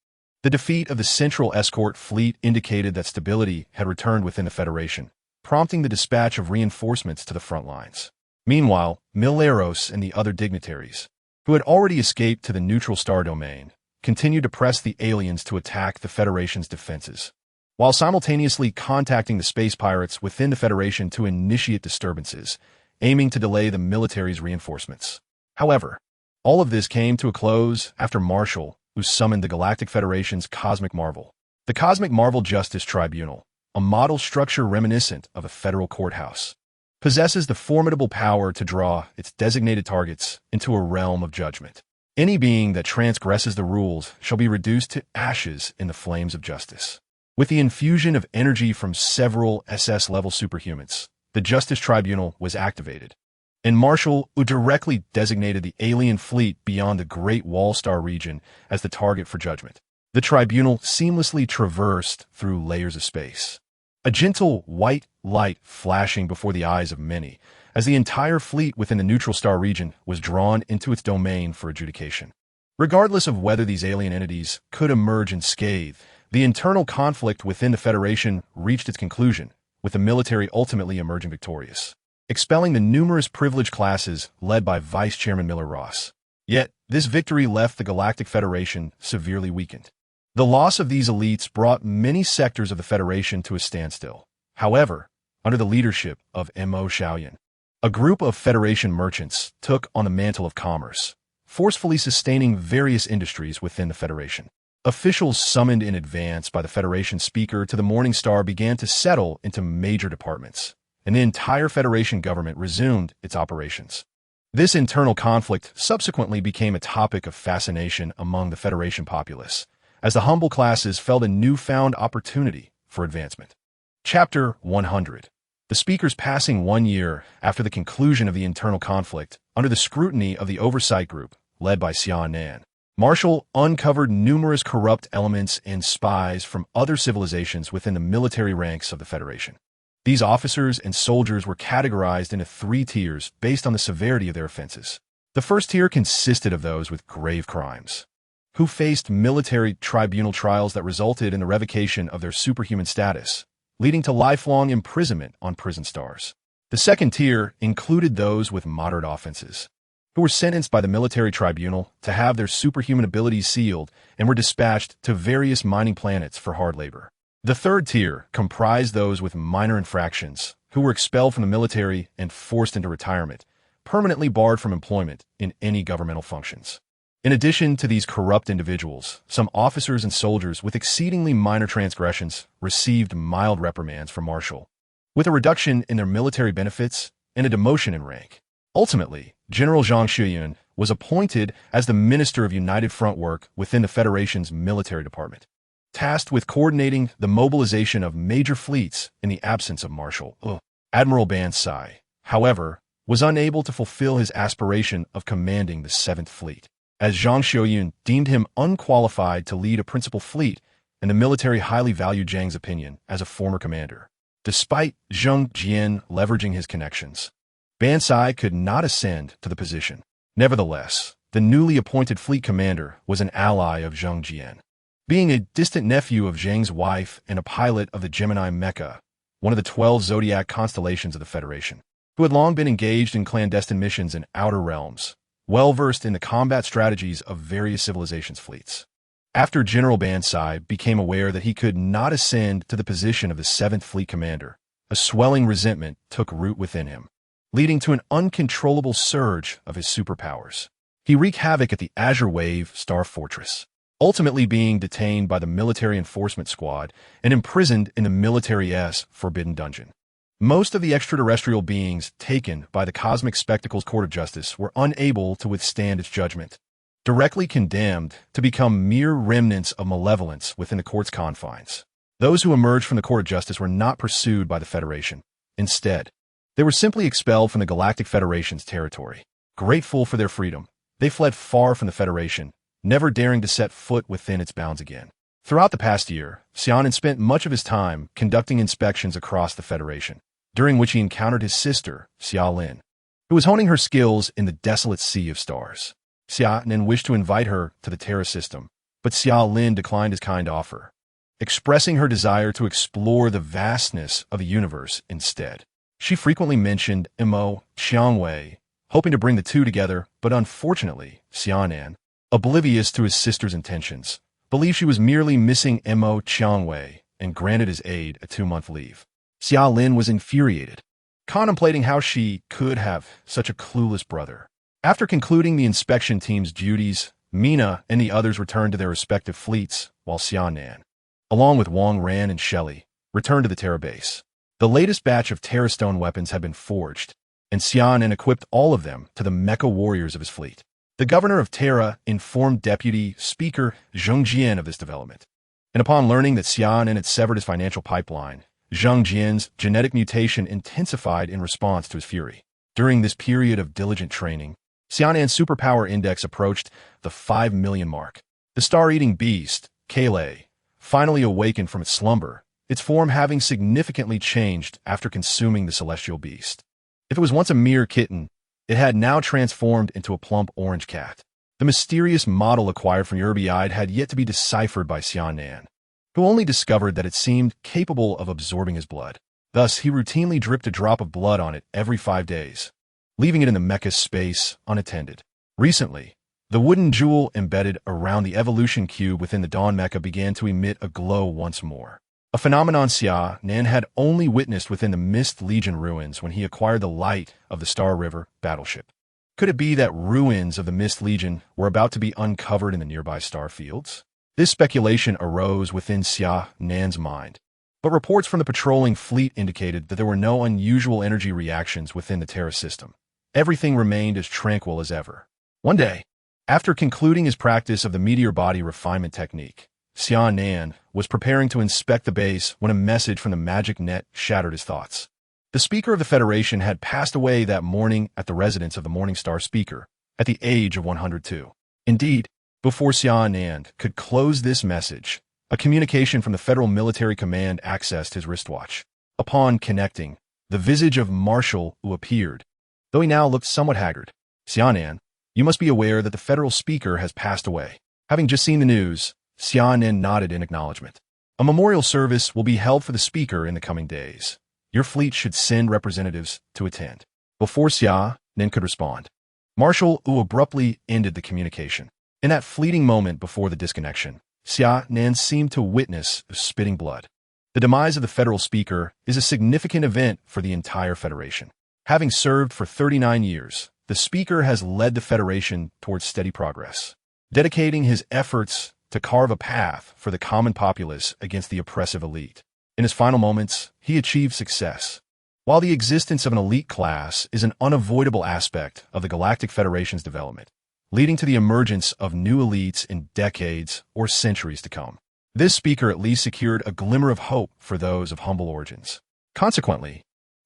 the defeat of the Central Escort Fleet indicated that stability had returned within the Federation, prompting the dispatch of reinforcements to the front lines. Meanwhile, Mileros and the other dignitaries, who had already escaped to the neutral star domain, continued to press the aliens to attack the Federation's defenses, while simultaneously contacting the space pirates within the Federation to initiate disturbances, aiming to delay the military's reinforcements. However, all of this came to a close after Marshall, who summoned the Galactic Federation's Cosmic Marvel. The Cosmic Marvel Justice Tribunal, a model structure reminiscent of a federal courthouse, possesses the formidable power to draw its designated targets into a realm of judgment. Any being that transgresses the rules shall be reduced to ashes in the flames of justice. With the infusion of energy from several SS-level superhumans, the Justice Tribunal was activated, and Marshall, who directly designated the alien fleet beyond the Great Wall Star region as the target for judgment. The tribunal seamlessly traversed through layers of space, a gentle white light flashing before the eyes of many, as the entire fleet within the neutral star region was drawn into its domain for adjudication. Regardless of whether these alien entities could emerge unscathed, the internal conflict within the Federation reached its conclusion, with the military ultimately emerging victorious, expelling the numerous privileged classes led by Vice Chairman Miller Ross. Yet, This victory left the Galactic Federation severely weakened. The loss of these elites brought many sectors of the Federation to a standstill. However, under the leadership of Mo Xiaoyan, a group of Federation merchants took on the mantle of commerce, forcefully sustaining various industries within the Federation. Officials summoned in advance by the Federation speaker to the Morning Star began to settle into major departments, and the entire Federation government resumed its operations. This internal conflict subsequently became a topic of fascination among the Federation populace, as the humble classes felt a newfound opportunity for advancement. Chapter 100. The speaker's passing 1 year after the conclusion of the internal conflict, under the scrutiny of the Oversight Group, led by Xia Nan, Marshall uncovered numerous corrupt elements and spies from other civilizations within the military ranks of the Federation. These officers and soldiers were categorized into 3 tiers based on the severity of their offenses. The first tier consisted of those with grave crimes, who faced military tribunal trials that resulted in the revocation of their superhuman status, leading to lifelong imprisonment on prison stars. The second tier included those with moderate offenses, who were sentenced by the military tribunal to have their superhuman abilities sealed and were dispatched to various mining planets for hard labor. The third tier comprised those with minor infractions, who were expelled from the military and forced into retirement, permanently barred from employment in any governmental functions. In addition to these corrupt individuals, some officers and soldiers with exceedingly minor transgressions received mild reprimands from Marshall, with a reduction in their military benefits and a demotion in rank. Ultimately, General Zhang Shuyun was appointed as the Minister of United Front Work within the Federation's military department, tasked with coordinating the mobilization of major fleets in the absence of Marshall. Admiral Ban Sai, however, was unable to fulfill his aspiration of commanding the 7th Fleet, as Zhang Shuyun deemed him unqualified to lead a principal fleet, and the military highly valued Zhang's opinion as a former commander. Despite Zhang Jian leveraging his connections, Ban Sai could not ascend to the position. Nevertheless, the newly appointed fleet commander was an ally of Zhang Jian, being a distant nephew of Zhang's wife and a pilot of the Gemini Mecha, one of the 12 zodiac constellations of the Federation, who had long been engaged in clandestine missions in outer realms, well-versed in the combat strategies of various civilizations' fleets. After General Ban Sai became aware that he could not ascend to the position of the 7th Fleet commander, a swelling resentment took root within him, leading to an uncontrollable surge of his superpowers. He wreaked havoc at the Azure Wave Star Fortress, ultimately being detained by the Military Enforcement Squad and imprisoned in the Military's Forbidden Dungeon. Most of the extraterrestrial beings taken by the Cosmic Spectacles Court of Justice were unable to withstand its judgment, directly condemned to become mere remnants of malevolence within the court's confines. Those who emerged from the Court of Justice were not pursued by the Federation. Instead, they were simply expelled from the Galactic Federation's territory. Grateful for their freedom, they fled far from the Federation, never daring to set foot within its bounds again. Throughout the past year, Xia Nan spent much of his time conducting inspections across the Federation, during which he encountered his sister, Xia Lin, who was honing her skills in the desolate sea of stars. Xia Nan wished to invite her to the Terra system, but Xia Lin declined his kind offer, expressing her desire to explore the vastness of the universe instead. She frequently mentioned Mo Xiangwei, hoping to bring the two together, but unfortunately, Xia Nan, oblivious to his sister's intentions, believed she was merely missing Mo Xiangwei and granted his aide a 2-month leave. Xia Lin was infuriated, contemplating how she could have such a clueless brother. After concluding the inspection team's duties, Mina and the others returned to their respective fleets, while Xia Nan, along with Wang Ran and Shelley, returned to the Terra base. The latest batch of Terra Stone weapons had been forged, and Xia Nan equipped all of them to the mecha warriors of his fleet. The governor of Terra informed Deputy Speaker Zhang Jian of this development, and upon learning that Xia Nan had severed his financial pipeline, Zhang Jian's genetic mutation intensified in response to his fury. During this period of diligent training, Xia Nan's superpower index approached the 5 million mark. The star-eating beast, Kale, finally awakened from its slumber, its form having significantly changed after consuming the celestial beast. If it was once a mere kitten, it had now transformed into a plump orange cat. The mysterious model acquired from Urbiide had yet to be deciphered by Xia Nan, who only discovered that it seemed capable of absorbing his blood. Thus, he routinely dripped a drop of blood on it every 5 days, leaving it in the mecha's space unattended. Recently, The wooden jewel embedded around the evolution cube within the Dawn Mecha began to emit a glow once more. A phenomenon Xia Nan had only witnessed within the Mist Legion ruins when he acquired the light of the Star River battleship. Could it be that ruins of the Mist Legion were about to be uncovered in the nearby star fields? This speculation arose within Xia Nan's mind, but reports from the patrolling fleet indicated that there were no unusual energy reactions within the Terra system. Everything remained as tranquil as ever. One day, after concluding his practice of the meteor body refinement technique, Xia Nan was preparing to inspect the base when a message from the magic net shattered his thoughts. The Speaker of the Federation had passed away that morning at the residence of the Morningstar Speaker, at the age of 102. Indeed, before Xia Nan could close this message, a communication from the Federal Military Command accessed his wristwatch. Upon connecting, the visage of Marshal Wu appeared, though he now looked somewhat haggard. Xia Nan, you must be aware that the Federal Speaker has passed away. Having just seen the news, Xia Nan nodded in acknowledgement. A memorial service will be held for the Speaker in the coming days. Your fleet should send representatives to attend. Before Xia Nan could respond, Marshal Wu abruptly ended the communication. In that fleeting moment before the disconnection, Xia Nan seemed to witness spitting blood. The demise of the Federal Speaker is a significant event for the entire Federation. Having served for 39 years, the Speaker has led the Federation towards steady progress, dedicating his efforts to carve a path for the common populace against the oppressive elite. In his final moments, he achieved success. While the existence of an elite class is an unavoidable aspect of the Galactic Federation's development, leading to the emergence of new elites in decades or centuries to come, this Speaker at least secured a glimmer of hope for those of humble origins. Consequently,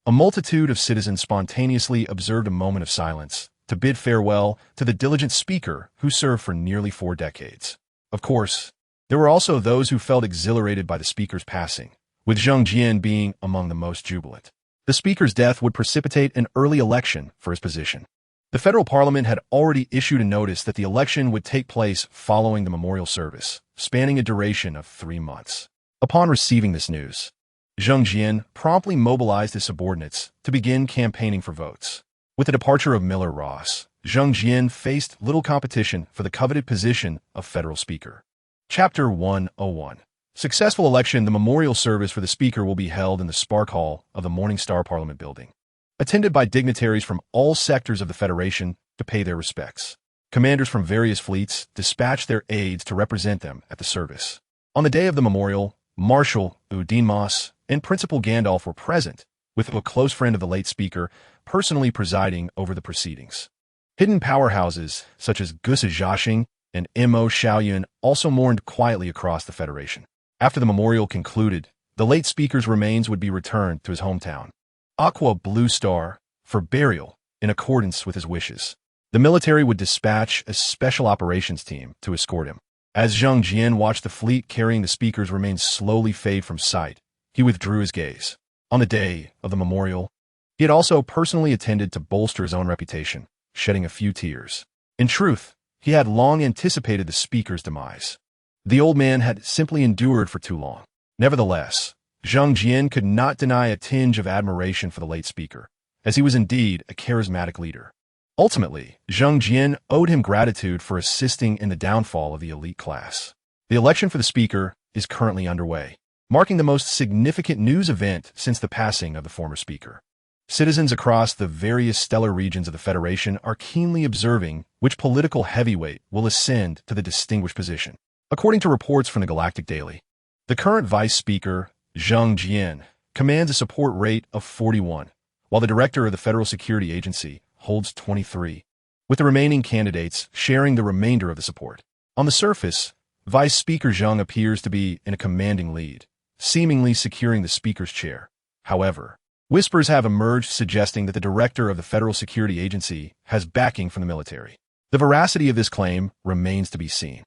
a multitude of citizens spontaneously observed a moment of silence to bid farewell to the diligent Speaker who served for nearly 4 decades. Of course, there were also those who felt exhilarated by the Speaker's passing, with Zheng Jian being among the most jubilant. The Speaker's death would precipitate an early election for his position. The Federal Parliament had already issued a notice that the election would take place following the memorial service, spanning a duration of 3 months. Upon receiving this news, Zheng Jian promptly mobilized his subordinates to begin campaigning for votes. With the departure of Miller Ross, Zheng Jian faced little competition for the coveted position of Federal Speaker. Chapter 101. Successful election. The memorial service for the Speaker will be held in the Spark Hall of the Morningstar Parliament Building, attended by dignitaries from all sectors of the Federation to pay their respects. Commanders from various fleets dispatched their aides to represent them at the service. On the day of the memorial, Marshal Udinmas and Principal Gandalf were present, with a close friend of the late Speaker personally presiding over the proceedings. Hidden powerhouses such as Gusa Zhaxing and Mo Xiaoyun also mourned quietly across the Federation. After the memorial concluded, the late Speaker's remains would be returned to his hometown, Aqua Blue Star, for burial in accordance with his wishes. The military would dispatch a special operations team to escort him. As Zheng Jian watched the fleet carrying the Speaker's remains slowly fade from sight, he withdrew his gaze. On the day of the memorial, he had also personally attended to bolster his own reputation, shedding a few tears. In truth, he had long anticipated the Speaker's demise. The old man had simply endured for too long. Nevertheless, Zheng Jian could not deny a tinge of admiration for the late Speaker, as he was indeed a charismatic leader. Ultimately, Zheng Jian owed him gratitude for assisting in the downfall of the elite class. The election for the Speaker is currently underway, marking the most significant news event since the passing of the former Speaker. Citizens across the various stellar regions of the Federation are keenly observing which political heavyweight will ascend to the distinguished position. According to reports from the Galactic Daily, the current Vice Speaker, Zheng Jian, commands a support rate of 41, while the Director of the Federal Security Agency holds 23, with the remaining candidates sharing the remainder of the support. On the surface, Vice Speaker Zheng appears to be in a commanding lead, seemingly securing the Speaker's chair. However, whispers have emerged suggesting that the Director of the Federal Security Agency has backing from the military. The veracity of this claim remains to be seen.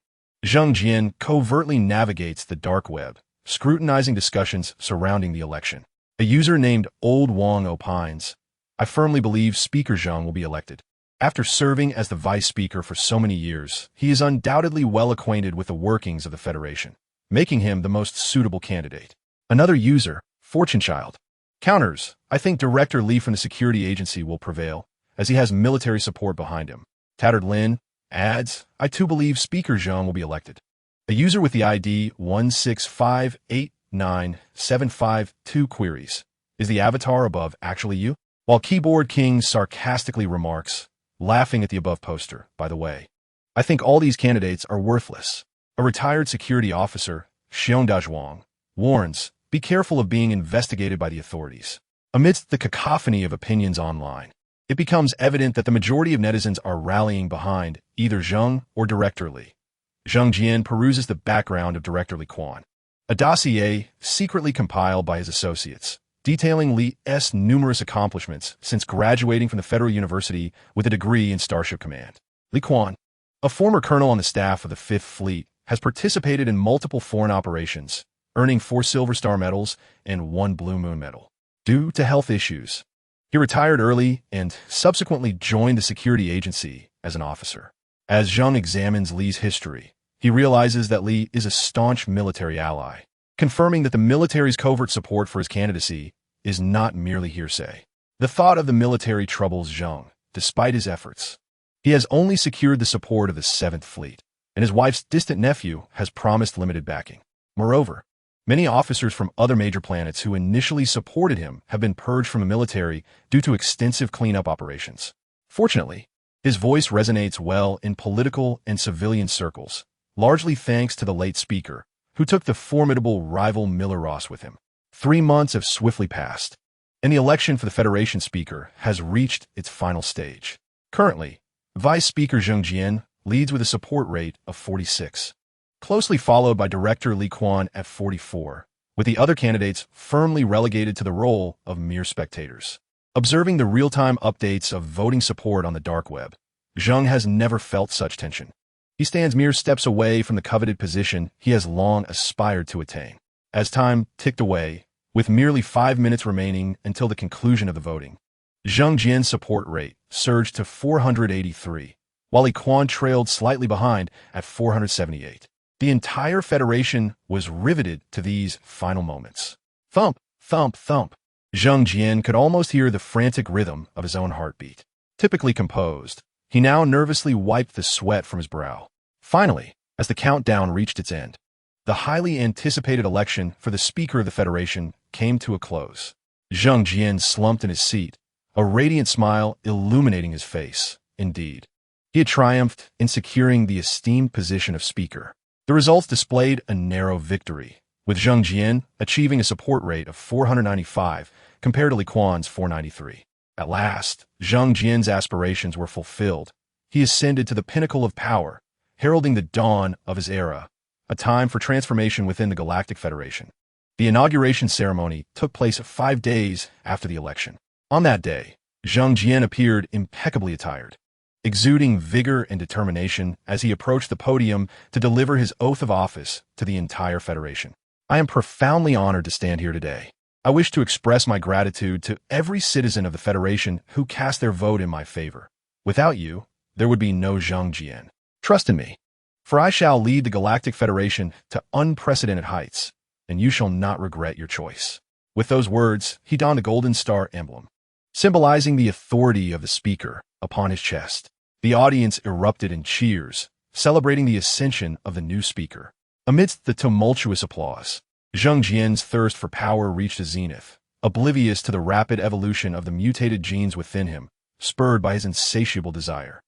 Zheng Jian covertly navigates the dark web, scrutinizing discussions surrounding the election. A user named Old Wong opines, "I firmly believe Speaker Zheng will be elected. After serving as the Vice Speaker for so many years, he is undoubtedly well acquainted with the workings of the Federation, making him the most suitable candidate." Another user, Fortune Child, counters, "I think Director Li from the Security Agency will prevail, as he has military support behind him." Tattered Lin, Ads, I too believe Speaker Zhang will be elected. A user with the ID 165897552 queries, is the avatar above actually you? While Keyboard King sarcastically remarks, laughing at the above poster, by the way. I think all these candidates are worthless. A retired security officer, Xiong Dazhuang, warns, be careful of being investigated by the authorities. Amidst the cacophony of opinions online, it becomes evident that the majority of netizens are rallying behind either Zheng or Director Li. Zheng Jian peruses the background of Director Li Quan, a dossier secretly compiled by his associates, detailing Li's numerous accomplishments since graduating from the Federal University with a degree in Starship Command. Li Quan, a former colonel on the staff of the Fifth Fleet, has participated in multiple foreign operations, earning 4 Silver Star medals and 1 Blue Moon medal. Due to health issues, he retired early and subsequently joined the security agency as an officer. As Zheng examines Li's history, he realizes that Li is a staunch military ally, confirming that the military's covert support for his candidacy is not merely hearsay. The thought of the military troubles Zheng, despite his efforts. He has only secured the support of the 7th Fleet, and his wife's distant nephew has promised limited backing. Moreover, many officers from other major planets who initially supported him have been purged from the military due to extensive cleanup operations. Fortunately, his voice resonates well in political and civilian circles, largely thanks to the late speaker, who took the formidable rival Miller Ross with him. 3 months have swiftly passed, and the election for the Federation Speaker has reached its final stage. Currently, Vice Speaker Zheng Jian leads with a support rate of 46, closely followed by Director Li Quan at 44, with the other candidates firmly relegated to the role of mere spectators. Observing the real-time updates of voting support on the dark web, Zheng has never felt such tension. He stands mere steps away from the coveted position he has long aspired to attain. As time ticked away, with merely 5 minutes remaining until the conclusion of the voting, Zheng Jian's support rate surged to 483, while Li Quan trailed slightly behind at 478. The entire Federation was riveted to these final moments. Thump, thump, thump. Zheng Jian could almost hear the frantic rhythm of his own heartbeat. Typically composed, he now nervously wiped the sweat from his brow. Finally, as the countdown reached its end, the highly anticipated election for the Speaker of the Federation came to a close. Zheng Jian slumped in his seat, a radiant smile illuminating his face. Indeed, he had triumphed in securing the esteemed position of Speaker. The results displayed a narrow victory, with Zheng Jian achieving a support rate of 495 compared to Li Quan's 493. At last, Zheng Jian's aspirations were fulfilled. He ascended to the pinnacle of power, heralding the dawn of his era, a time for transformation within the Galactic Federation. The inauguration ceremony took place 5 days after the election. On that day, Zheng Jian appeared impeccably attired, exuding vigor and determination as he approached the podium to deliver his oath of office to the entire Federation. I am profoundly honored to stand here today. I wish to express my gratitude to every citizen of the Federation who cast their vote in my favor. Without you, there would be no Zheng Jian. Trust in me, for I shall lead the Galactic Federation to unprecedented heights, and you shall not regret your choice. With those words, he donned a golden star emblem, symbolizing the authority of the speaker, upon his chest. The audience erupted in cheers, celebrating the ascension of the new speaker. Amidst the tumultuous applause, Zheng Jian's thirst for power reached a zenith, oblivious to the rapid evolution of the mutated genes within him, spurred by his insatiable desire.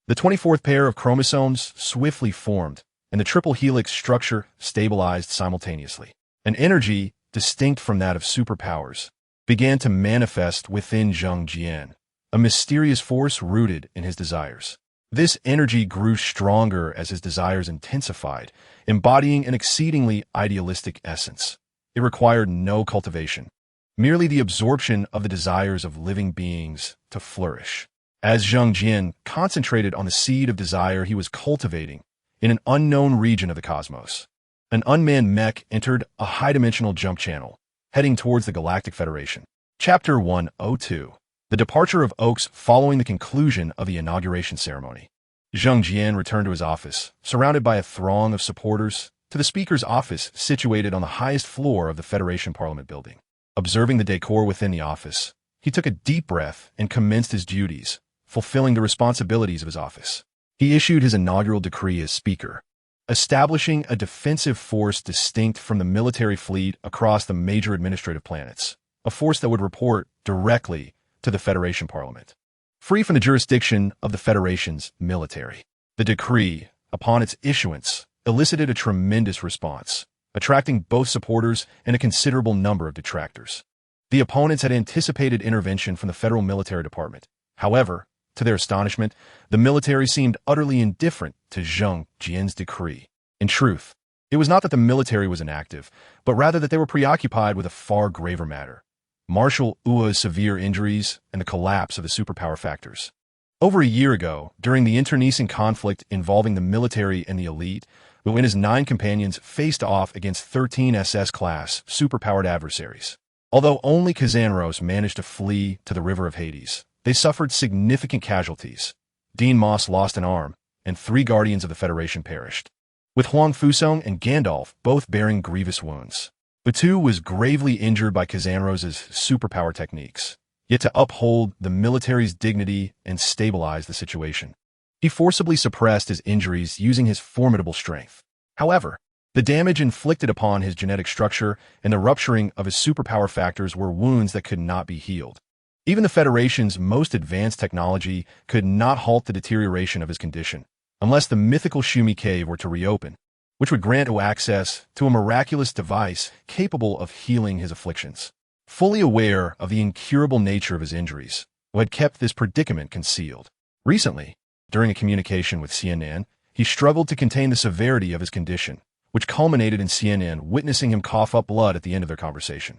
The 24th pair of chromosomes swiftly formed, and the triple helix structure stabilized simultaneously. An energy, distinct from that of superpowers, began to manifest within Zheng Jian, a mysterious force rooted in his desires. This energy grew stronger as his desires intensified, embodying an exceedingly idealistic essence. It required no cultivation, merely the absorption of the desires of living beings to flourish. As Zheng Jian concentrated on the seed of desire he was cultivating in an unknown region of the cosmos, an unmanned mech entered a high-dimensional jump channel, heading towards the Galactic Federation. Chapter 102. The departure of Oaks following the conclusion of the inauguration ceremony. Zheng Jian returned to his office, surrounded by a throng of supporters, to the speaker's office situated on the highest floor of the Federation Parliament building. Observing the decor within the office, he took a deep breath and commenced his duties, fulfilling the responsibilities of his office. He issued his inaugural decree as speaker, establishing a defensive force distinct from the military fleet across the major administrative planets, a force that would report directly to the Federation Parliament, free from the jurisdiction of the Federation's military. The decree, upon its issuance, elicited a tremendous response, attracting both supporters and a considerable number of detractors. The opponents had anticipated intervention from the Federal Military Department. However, to their astonishment, the military seemed utterly indifferent to Zhang Jian's decree. In truth, it was not that the military was inactive, but rather that they were preoccupied with a far graver matter: Marshal Ua's severe injuries and the collapse of the superpower factors. Over a year ago, during the internecine conflict involving the military and the elite, Wu and his 9 companions faced off against 13 SS-class superpowered adversaries. Although only Kazanros managed to flee to the River of Hades, they suffered significant casualties. Dean Moss lost an arm, and 3 guardians of the Federation perished, with Huang Fusong and Gandalf both bearing grievous wounds. Batu was gravely injured by Kazanros' superpower techniques, yet to uphold the military's dignity and stabilize the situation, he forcibly suppressed his injuries using his formidable strength. However, the damage inflicted upon his genetic structure and the rupturing of his superpower factors were wounds that could not be healed. Even the Federation's most advanced technology could not halt the deterioration of his condition, unless the mythical Shumi Cave were to reopen, which would grant Wu access to a miraculous device capable of healing his afflictions. Fully aware of the incurable nature of his injuries, Wu had kept this predicament concealed. Recently, during a communication with Xia Nan, he struggled to contain the severity of his condition, which culminated in Xia Nan witnessing him cough up blood at the end of their conversation.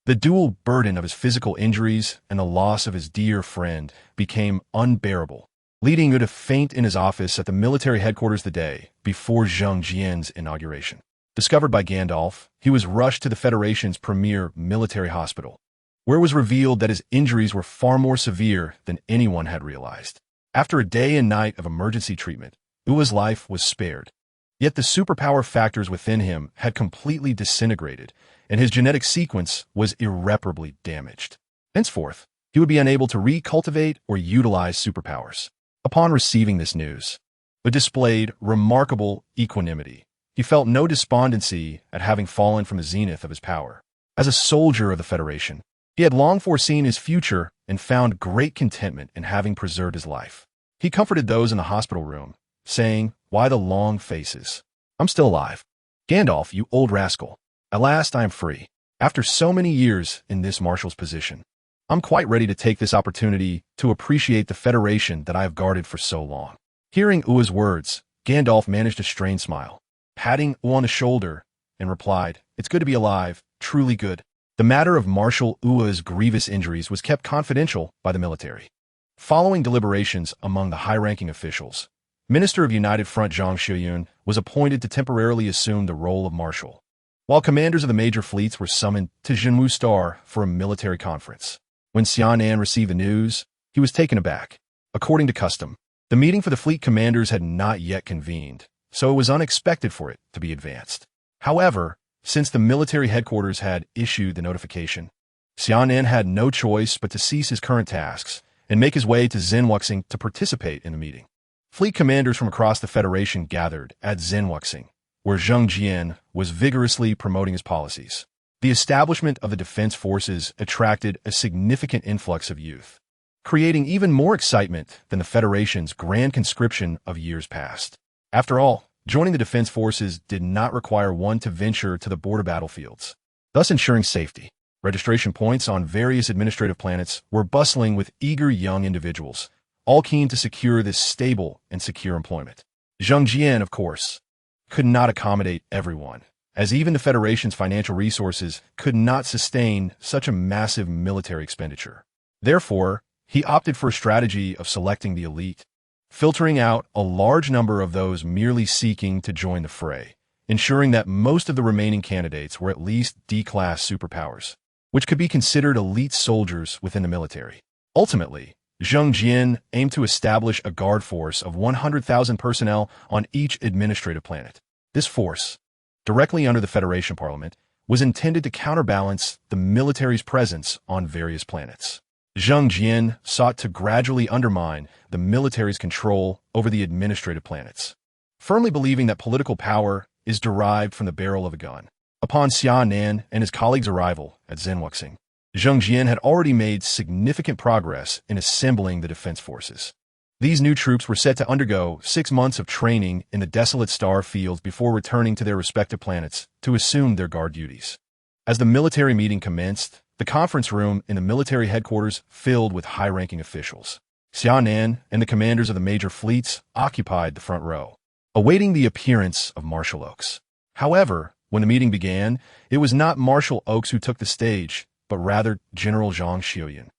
The dual burden of his physical injuries and the loss of his dear friend became unbearable, leading Wu to faint in his office at the military headquarters the day before Zhang Jian's inauguration. Discovered by Gandalf, he was rushed to the Federation's premier military hospital, where it was revealed that his injuries were far more severe than anyone had realized. After a day and night of emergency treatment, Ua's life was spared. Yet the superpower factors within him had completely disintegrated, and his genetic sequence was irreparably damaged. Henceforth, he would be unable to recultivate or utilize superpowers. Upon receiving this news, Wu displayed remarkable equanimity. He felt no despondency at having fallen from the zenith of his power. As a soldier of the Federation, he had long foreseen his future and found great contentment in having preserved his life. He comforted those in the hospital room, saying, "Why the long faces? I'm still alive. Gandalf, you old rascal. At last I am free. After so many years in this marshal's position, I'm quite ready to take this opportunity to appreciate the Federation that I have guarded for so long." Hearing Ua's words, Gandalf managed a strained smile, patting Wu on the shoulder, and replied, "It's good to be alive, truly good." The matter of Marshal Ua's grievous injuries was kept confidential by the military. Following deliberations among the high-ranking officials, Minister of United Front Zhang Shiyun was appointed to temporarily assume the role of marshal, while commanders of the major fleets were summoned to Jinwu Star for a military conference. When Xia Nan received the news, he was taken aback. According to custom, the meeting for the fleet commanders had not yet convened, so it was unexpected for it to be advanced. However, since the military headquarters had issued the notification, Xia Nan had no choice but to cease his current tasks and make his way to Zhenwuxing to participate in the meeting. Fleet commanders from across the Federation gathered at Zhenwuxing, where Zhang Jian was vigorously promoting his policies. The establishment of the defense forces attracted a significant influx of youth, creating even more excitement than the Federation's grand conscription of years past. After all, joining the defense forces did not require one to venture to the border battlefields, thus ensuring safety. Registration points on various administrative planets were bustling with eager young individuals, all keen to secure this stable and secure employment. Zhang Jian, of course, could not accommodate everyone, as even the Federation's financial resources could not sustain such a massive military expenditure. Therefore, he opted for a strategy of selecting the elite, filtering out a large number of those merely seeking to join the fray, ensuring that most of the remaining candidates were at least D-class superpowers, which could be considered elite soldiers within the military. Ultimately, Zhang Jian aimed to establish a guard force of 100,000 personnel on each administrative planet. This force, directly under the Federation Parliament, was intended to counterbalance the military's presence on various planets. Zheng Jian sought to gradually undermine the military's control over the administrative planets, firmly believing that political power is derived from the barrel of a gun. Upon Xia Nan and his colleagues' arrival at Zhenwuxing, Zheng Jian had already made significant progress in assembling the defense forces. These new troops were set to undergo 6 months of training in the desolate star fields before returning to their respective planets to assume their guard duties. As the military meeting commenced, the conference room in the military headquarters filled with high-ranking officials. Xia Nan and the commanders of the major fleets occupied the front row, awaiting the appearance of Marshal Oaks. However, when the meeting began, it was not Marshal Oaks who took the stage, but rather General Zhang Xiuyun,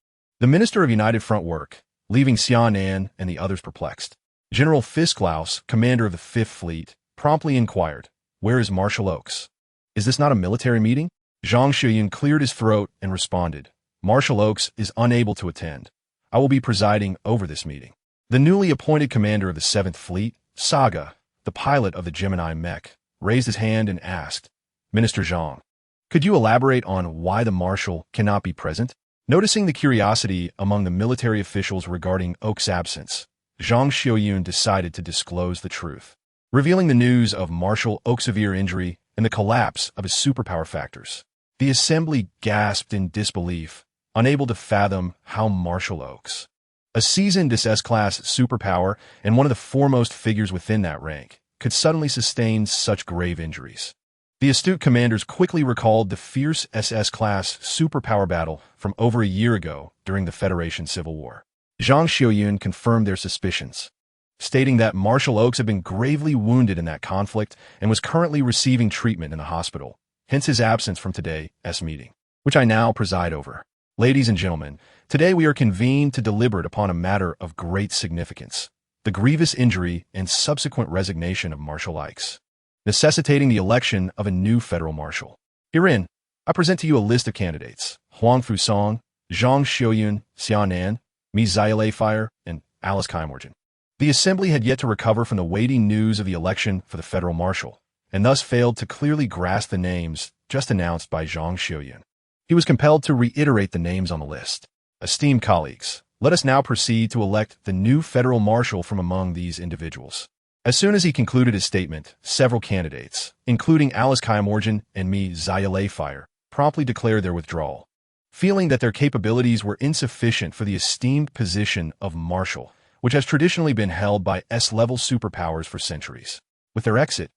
the Minister of United Front Work, leaving Xia Nan and the others perplexed. General Fisklaus, commander of the 5th Fleet, promptly inquired, "Where is Marshal Oaks? Is this not a military meeting?" Zhang Xiuyun cleared his throat and responded, "Marshal Oaks is unable to attend. I will be presiding over this meeting." The newly appointed commander of the 7th Fleet, Saga, the pilot of the Gemini mech, raised his hand and asked, "Minister Zhang, could you elaborate on why the Marshal cannot be present?" Noticing the curiosity among the military officials regarding Oak's absence, Zhang Xiuyun decided to disclose the truth, revealing the news of Marshal Oak's severe injury and the collapse of his superpower factors. The assembly gasped in disbelief, unable to fathom how Marshal Oaks, a seasoned SS-class superpower and one of the foremost figures within that rank, could suddenly sustain such grave injuries. The astute commanders quickly recalled the fierce SS-class superpower battle from over a year ago during the Federation Civil War. Zhang Xiuyun confirmed their suspicions, stating that Marshal Oaks had been gravely wounded in that conflict and was currently receiving treatment in the hospital, hence his absence from today's meeting, which I now preside over. Ladies and gentlemen, today we are convened to deliberate upon a matter of great significance, the grievous injury and subsequent resignation of Marshal Oaks, necessitating the election of a new federal marshal. Herein, I present to you a list of candidates: Huangfu Song, Zhang Xiuyun, Xia Nan, Mi Xiaolei, and Alice Kaimorgan. The assembly had yet to recover from the weighty news of the election for the federal marshal, and thus failed to clearly grasp the names just announced by Zhang Xiuyun. He was compelled to reiterate the names on the list. Esteemed colleagues, let us now proceed to elect the new federal marshal from among these individuals. As soon as he concluded his statement, several candidates, including Alice Kaimorgan and Mi Xiaolei, promptly declared their withdrawal, feeling that their capabilities were insufficient for the esteemed position of marshal, which has traditionally been held by S-level superpowers for centuries. With their exit,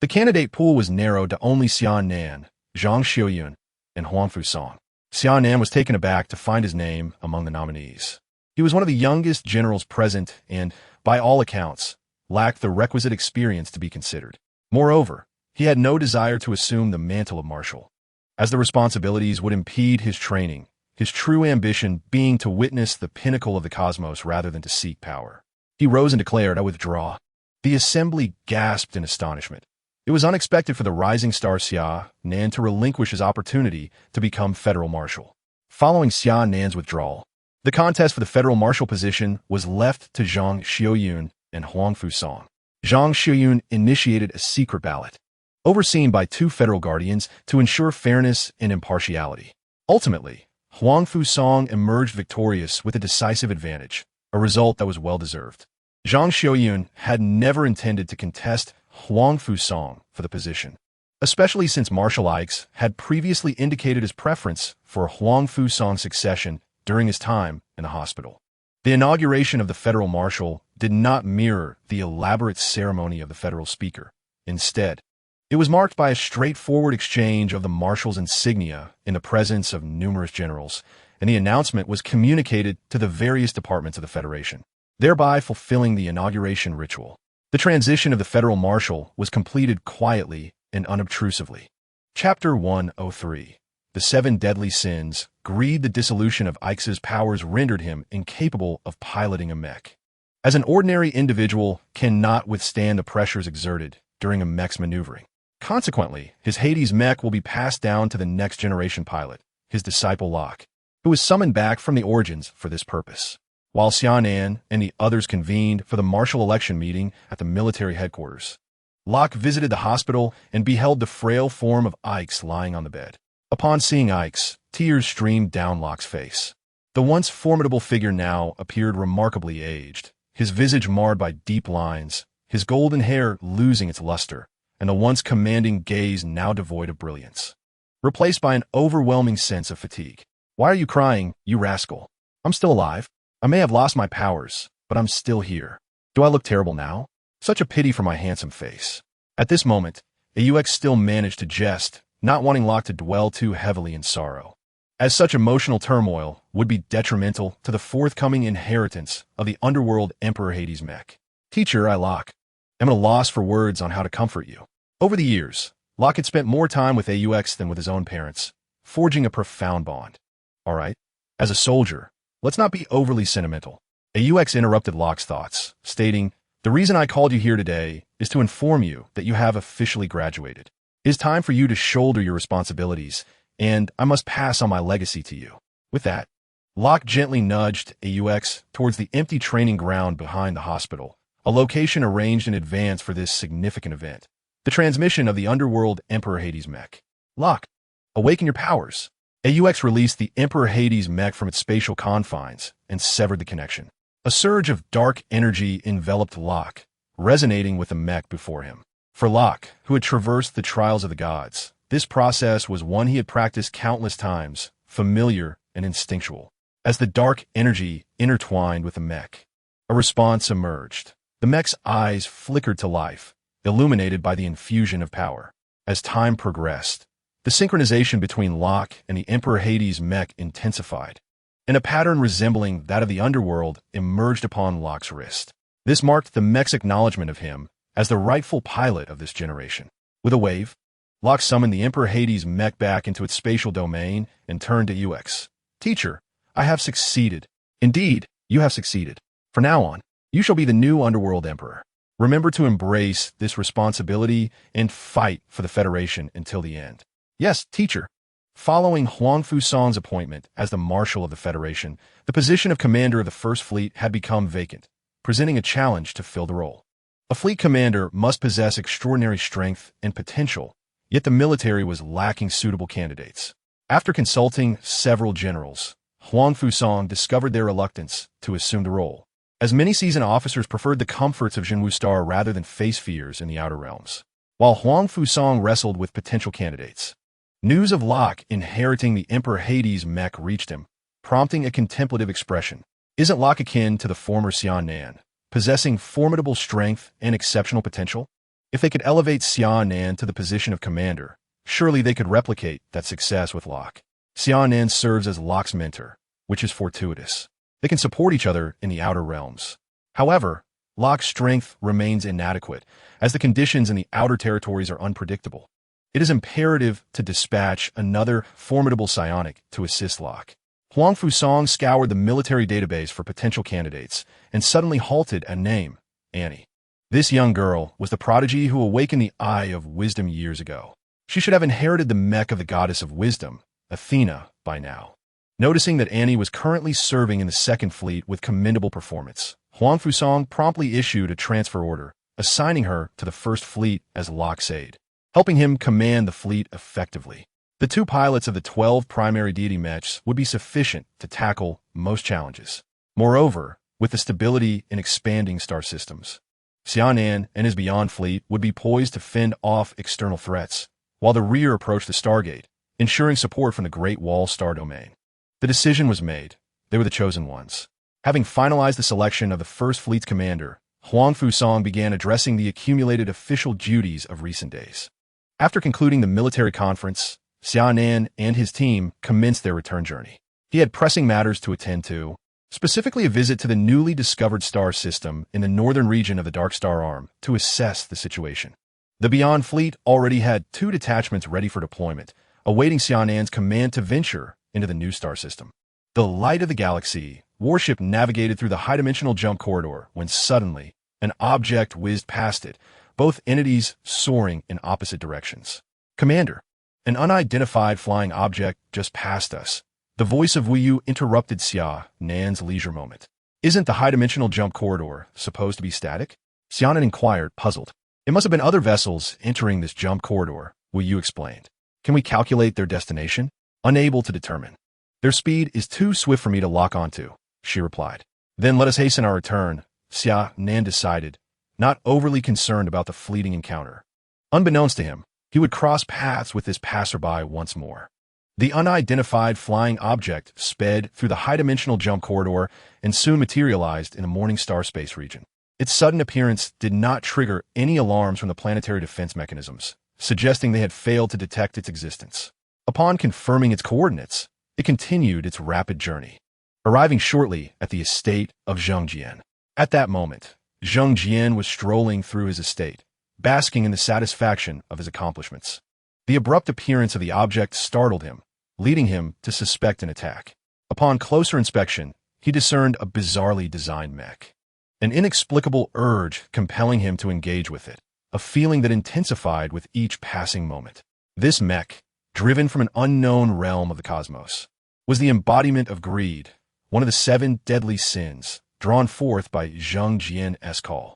the candidate pool was narrowed to only Xia Nan, Zhang Xiuyun, and Huangfu Song. Xia Nan was taken aback to find his name among the nominees. He was one of the youngest generals present and, by all accounts, lacked the requisite experience to be considered. Moreover, he had no desire to assume the mantle of marshal, as the responsibilities would impede his training, his true ambition being to witness the pinnacle of the cosmos rather than to seek power. He rose and declared, "I withdraw." The assembly gasped in astonishment. It was unexpected for the rising star Xia Nan to relinquish his opportunity to become federal marshal. Following Xia Nan's withdrawal, the contest for the federal marshal position was left to Zhang Xiuyun and Huangfu Song. Zhang Xiuyun initiated a secret ballot, overseen by 2 federal guardians to ensure fairness and impartiality. Ultimately, Huangfu Song emerged victorious with a decisive advantage, a result that was well-deserved. Zhang Xiuyun had never intended to contest Huangfu Song for the position, especially since Marshal Oaks had previously indicated his preference for Huangfu Song's succession during his time in the hospital. The inauguration of the federal marshal did not mirror the elaborate ceremony of the federal speaker. Instead, it was marked by a straightforward exchange of the marshal's insignia in the presence of numerous generals, and the announcement was communicated to the various departments of the Federation, thereby fulfilling the inauguration ritual. The transition of the federal marshal was completed quietly and unobtrusively. Chapter 103. The 7 Deadly Sins. Greed. The dissolution of Oaks's powers rendered him incapable of piloting a mech. As an ordinary individual cannot withstand the pressures exerted during a mech's maneuvering. Consequently, his Hades mech will be passed down to the next generation pilot, his disciple Locke, who was summoned back from the Origins for this purpose. While Xia Nan and the others convened for the marshal election meeting at the military headquarters, Locke visited the hospital and beheld the frail form of Oaks lying on the bed. Upon seeing Oaks, tears streamed down Locke's face. The once formidable figure now appeared remarkably aged, his visage marred by deep lines, his golden hair losing its luster, and the once commanding gaze now devoid of brilliance, replaced by an overwhelming sense of fatigue. "Why are you crying, you rascal? I'm still alive. I may have lost my powers, but I'm still here. Do I look terrible now? Such a pity for my handsome face." At this moment, AUX still managed to jest, not wanting Locke to dwell too heavily in sorrow, as such emotional turmoil would be detrimental to the forthcoming inheritance of the underworld Emperor Hades mech. "Teacher, I, Locke, am at a loss for words on how to comfort you." Over the years, Locke had spent more time with AUX than with his own parents, forging a profound bond. "All right, as a soldier, let's not be overly sentimental." AUX interrupted Locke's thoughts, stating, "The reason I called you here today is to inform you that you have officially graduated. It is time for you to shoulder your responsibilities, and I must pass on my legacy to you." With that, Locke gently nudged AUX towards the empty training ground behind the hospital, a location arranged in advance for this significant event, the transmission of the underworld Emperor Hades mech. "Locke, awaken your powers." AUX released the Emperor Hades mech from its spatial confines and severed the connection. A surge of dark energy enveloped Locke, resonating with the mech before him. For Locke, who had traversed the trials of the gods, this process was one he had practiced countless times, familiar and instinctual. As the dark energy intertwined with the mech, a response emerged. The mech's eyes flickered to life, illuminated by the infusion of power. As time progressed, the synchronization between Locke and the Emperor Hades mech intensified, and a pattern resembling that of the underworld emerged upon Locke's wrist. This marked the mech's acknowledgement of him as the rightful pilot of this generation. With a wave, Locke summoned the Emperor Hades mech back into its spatial domain and turned to UX. "Teacher, I have succeeded." "Indeed, you have succeeded. From now on, you shall be the new underworld emperor. Remember to embrace this responsibility and fight for the Federation until the end." "Yes, teacher." Following Huangfu Song's appointment as the Marshal of the Federation, the position of commander of the First Fleet had become vacant, presenting a challenge to fill the role. A fleet commander must possess extraordinary strength and potential, yet the military was lacking suitable candidates. After consulting several generals, Huangfu Song discovered their reluctance to assume the role, as many seasoned officers preferred the comforts of Jinwu Star rather than face fears in the Outer Realms. While Huangfu Song wrestled with potential candidates, news of Locke inheriting the Emperor Hades mech reached him, prompting a contemplative expression. "Isn't Locke akin to the former Xia Nan, possessing formidable strength and exceptional potential? If they could elevate Xia Nan to the position of commander, surely they could replicate that success with Locke. Xia Nan serves as Locke's mentor, which is fortuitous. They can support each other in the Outer Realms. However, Locke's strength remains inadequate, as the conditions in the outer territories are unpredictable. It is imperative to dispatch another formidable psionic to assist Locke." Huangfu Song scoured the military database for potential candidates and suddenly halted at a name, Annie. This young girl was the prodigy who awakened the Eye of Wisdom years ago. She should have inherited the mech of the goddess of wisdom, Athena, by now. Noticing that Annie was currently serving in the Second Fleet with commendable performance, Huangfu Song promptly issued a transfer order, assigning her to the First Fleet as Locke's aide, helping him command the fleet effectively. The 2 pilots of the 12 primary deity mechs would be sufficient to tackle most challenges. Moreover, with the stability in expanding star systems, Xia Nan and his Beyond Fleet would be poised to fend off external threats, while the rear approached the Stargate, ensuring support from the Great Wall star domain. The decision was made. They were the chosen ones. Having finalized the selection of the First Fleet's commander, Huangfu Song began addressing the accumulated official duties of recent days. After concluding the military conference, Xia Nan and his team commenced their return journey. He had pressing matters to attend to, specifically a visit to the newly discovered star system in the northern region of the Dark Star Arm to assess the situation. The Beyond Fleet already had 2 detachments ready for deployment, awaiting Xia Nan's command to venture into the new star system. The Light of the Galaxy warship navigated through the high-dimensional jump corridor when suddenly an object whizzed past it, both entities soaring in opposite directions. "Commander, an unidentified flying object just passed us." The voice of Wu interrupted Xia Nan's leisure moment. "Isn't the high-dimensional jump corridor supposed to be static?" Xia Nan inquired, puzzled. "It must have been other vessels entering this jump corridor," Wu explained. "Can we calculate their destination?" "Unable to determine. Their speed is too swift for me to lock onto, she replied. Then let us hasten our return, Xia Nan decided, not overly concerned about the fleeting encounter. Unbeknownst to him, he would cross paths with this passerby once more. The unidentified flying object sped through the high-dimensional jump corridor and soon materialized in the Morningstar space region. Its sudden appearance did not trigger any alarms from the planetary defense mechanisms, suggesting they had failed to detect its existence. Upon confirming its coordinates, it continued its rapid journey, arriving shortly at the estate of Zheng Jian. At that moment, Zheng Jian was strolling through his estate, basking in the satisfaction of his accomplishments. The abrupt appearance of the object startled him, leading him to suspect an attack. Upon closer inspection, he discerned a bizarrely designed mech. An inexplicable urge compelling him to engage with it, a feeling that intensified with each passing moment. This mech, driven from an unknown realm of the cosmos, was the embodiment of greed, one of the 7 deadly sins, drawn forth by Zheng Jian's call.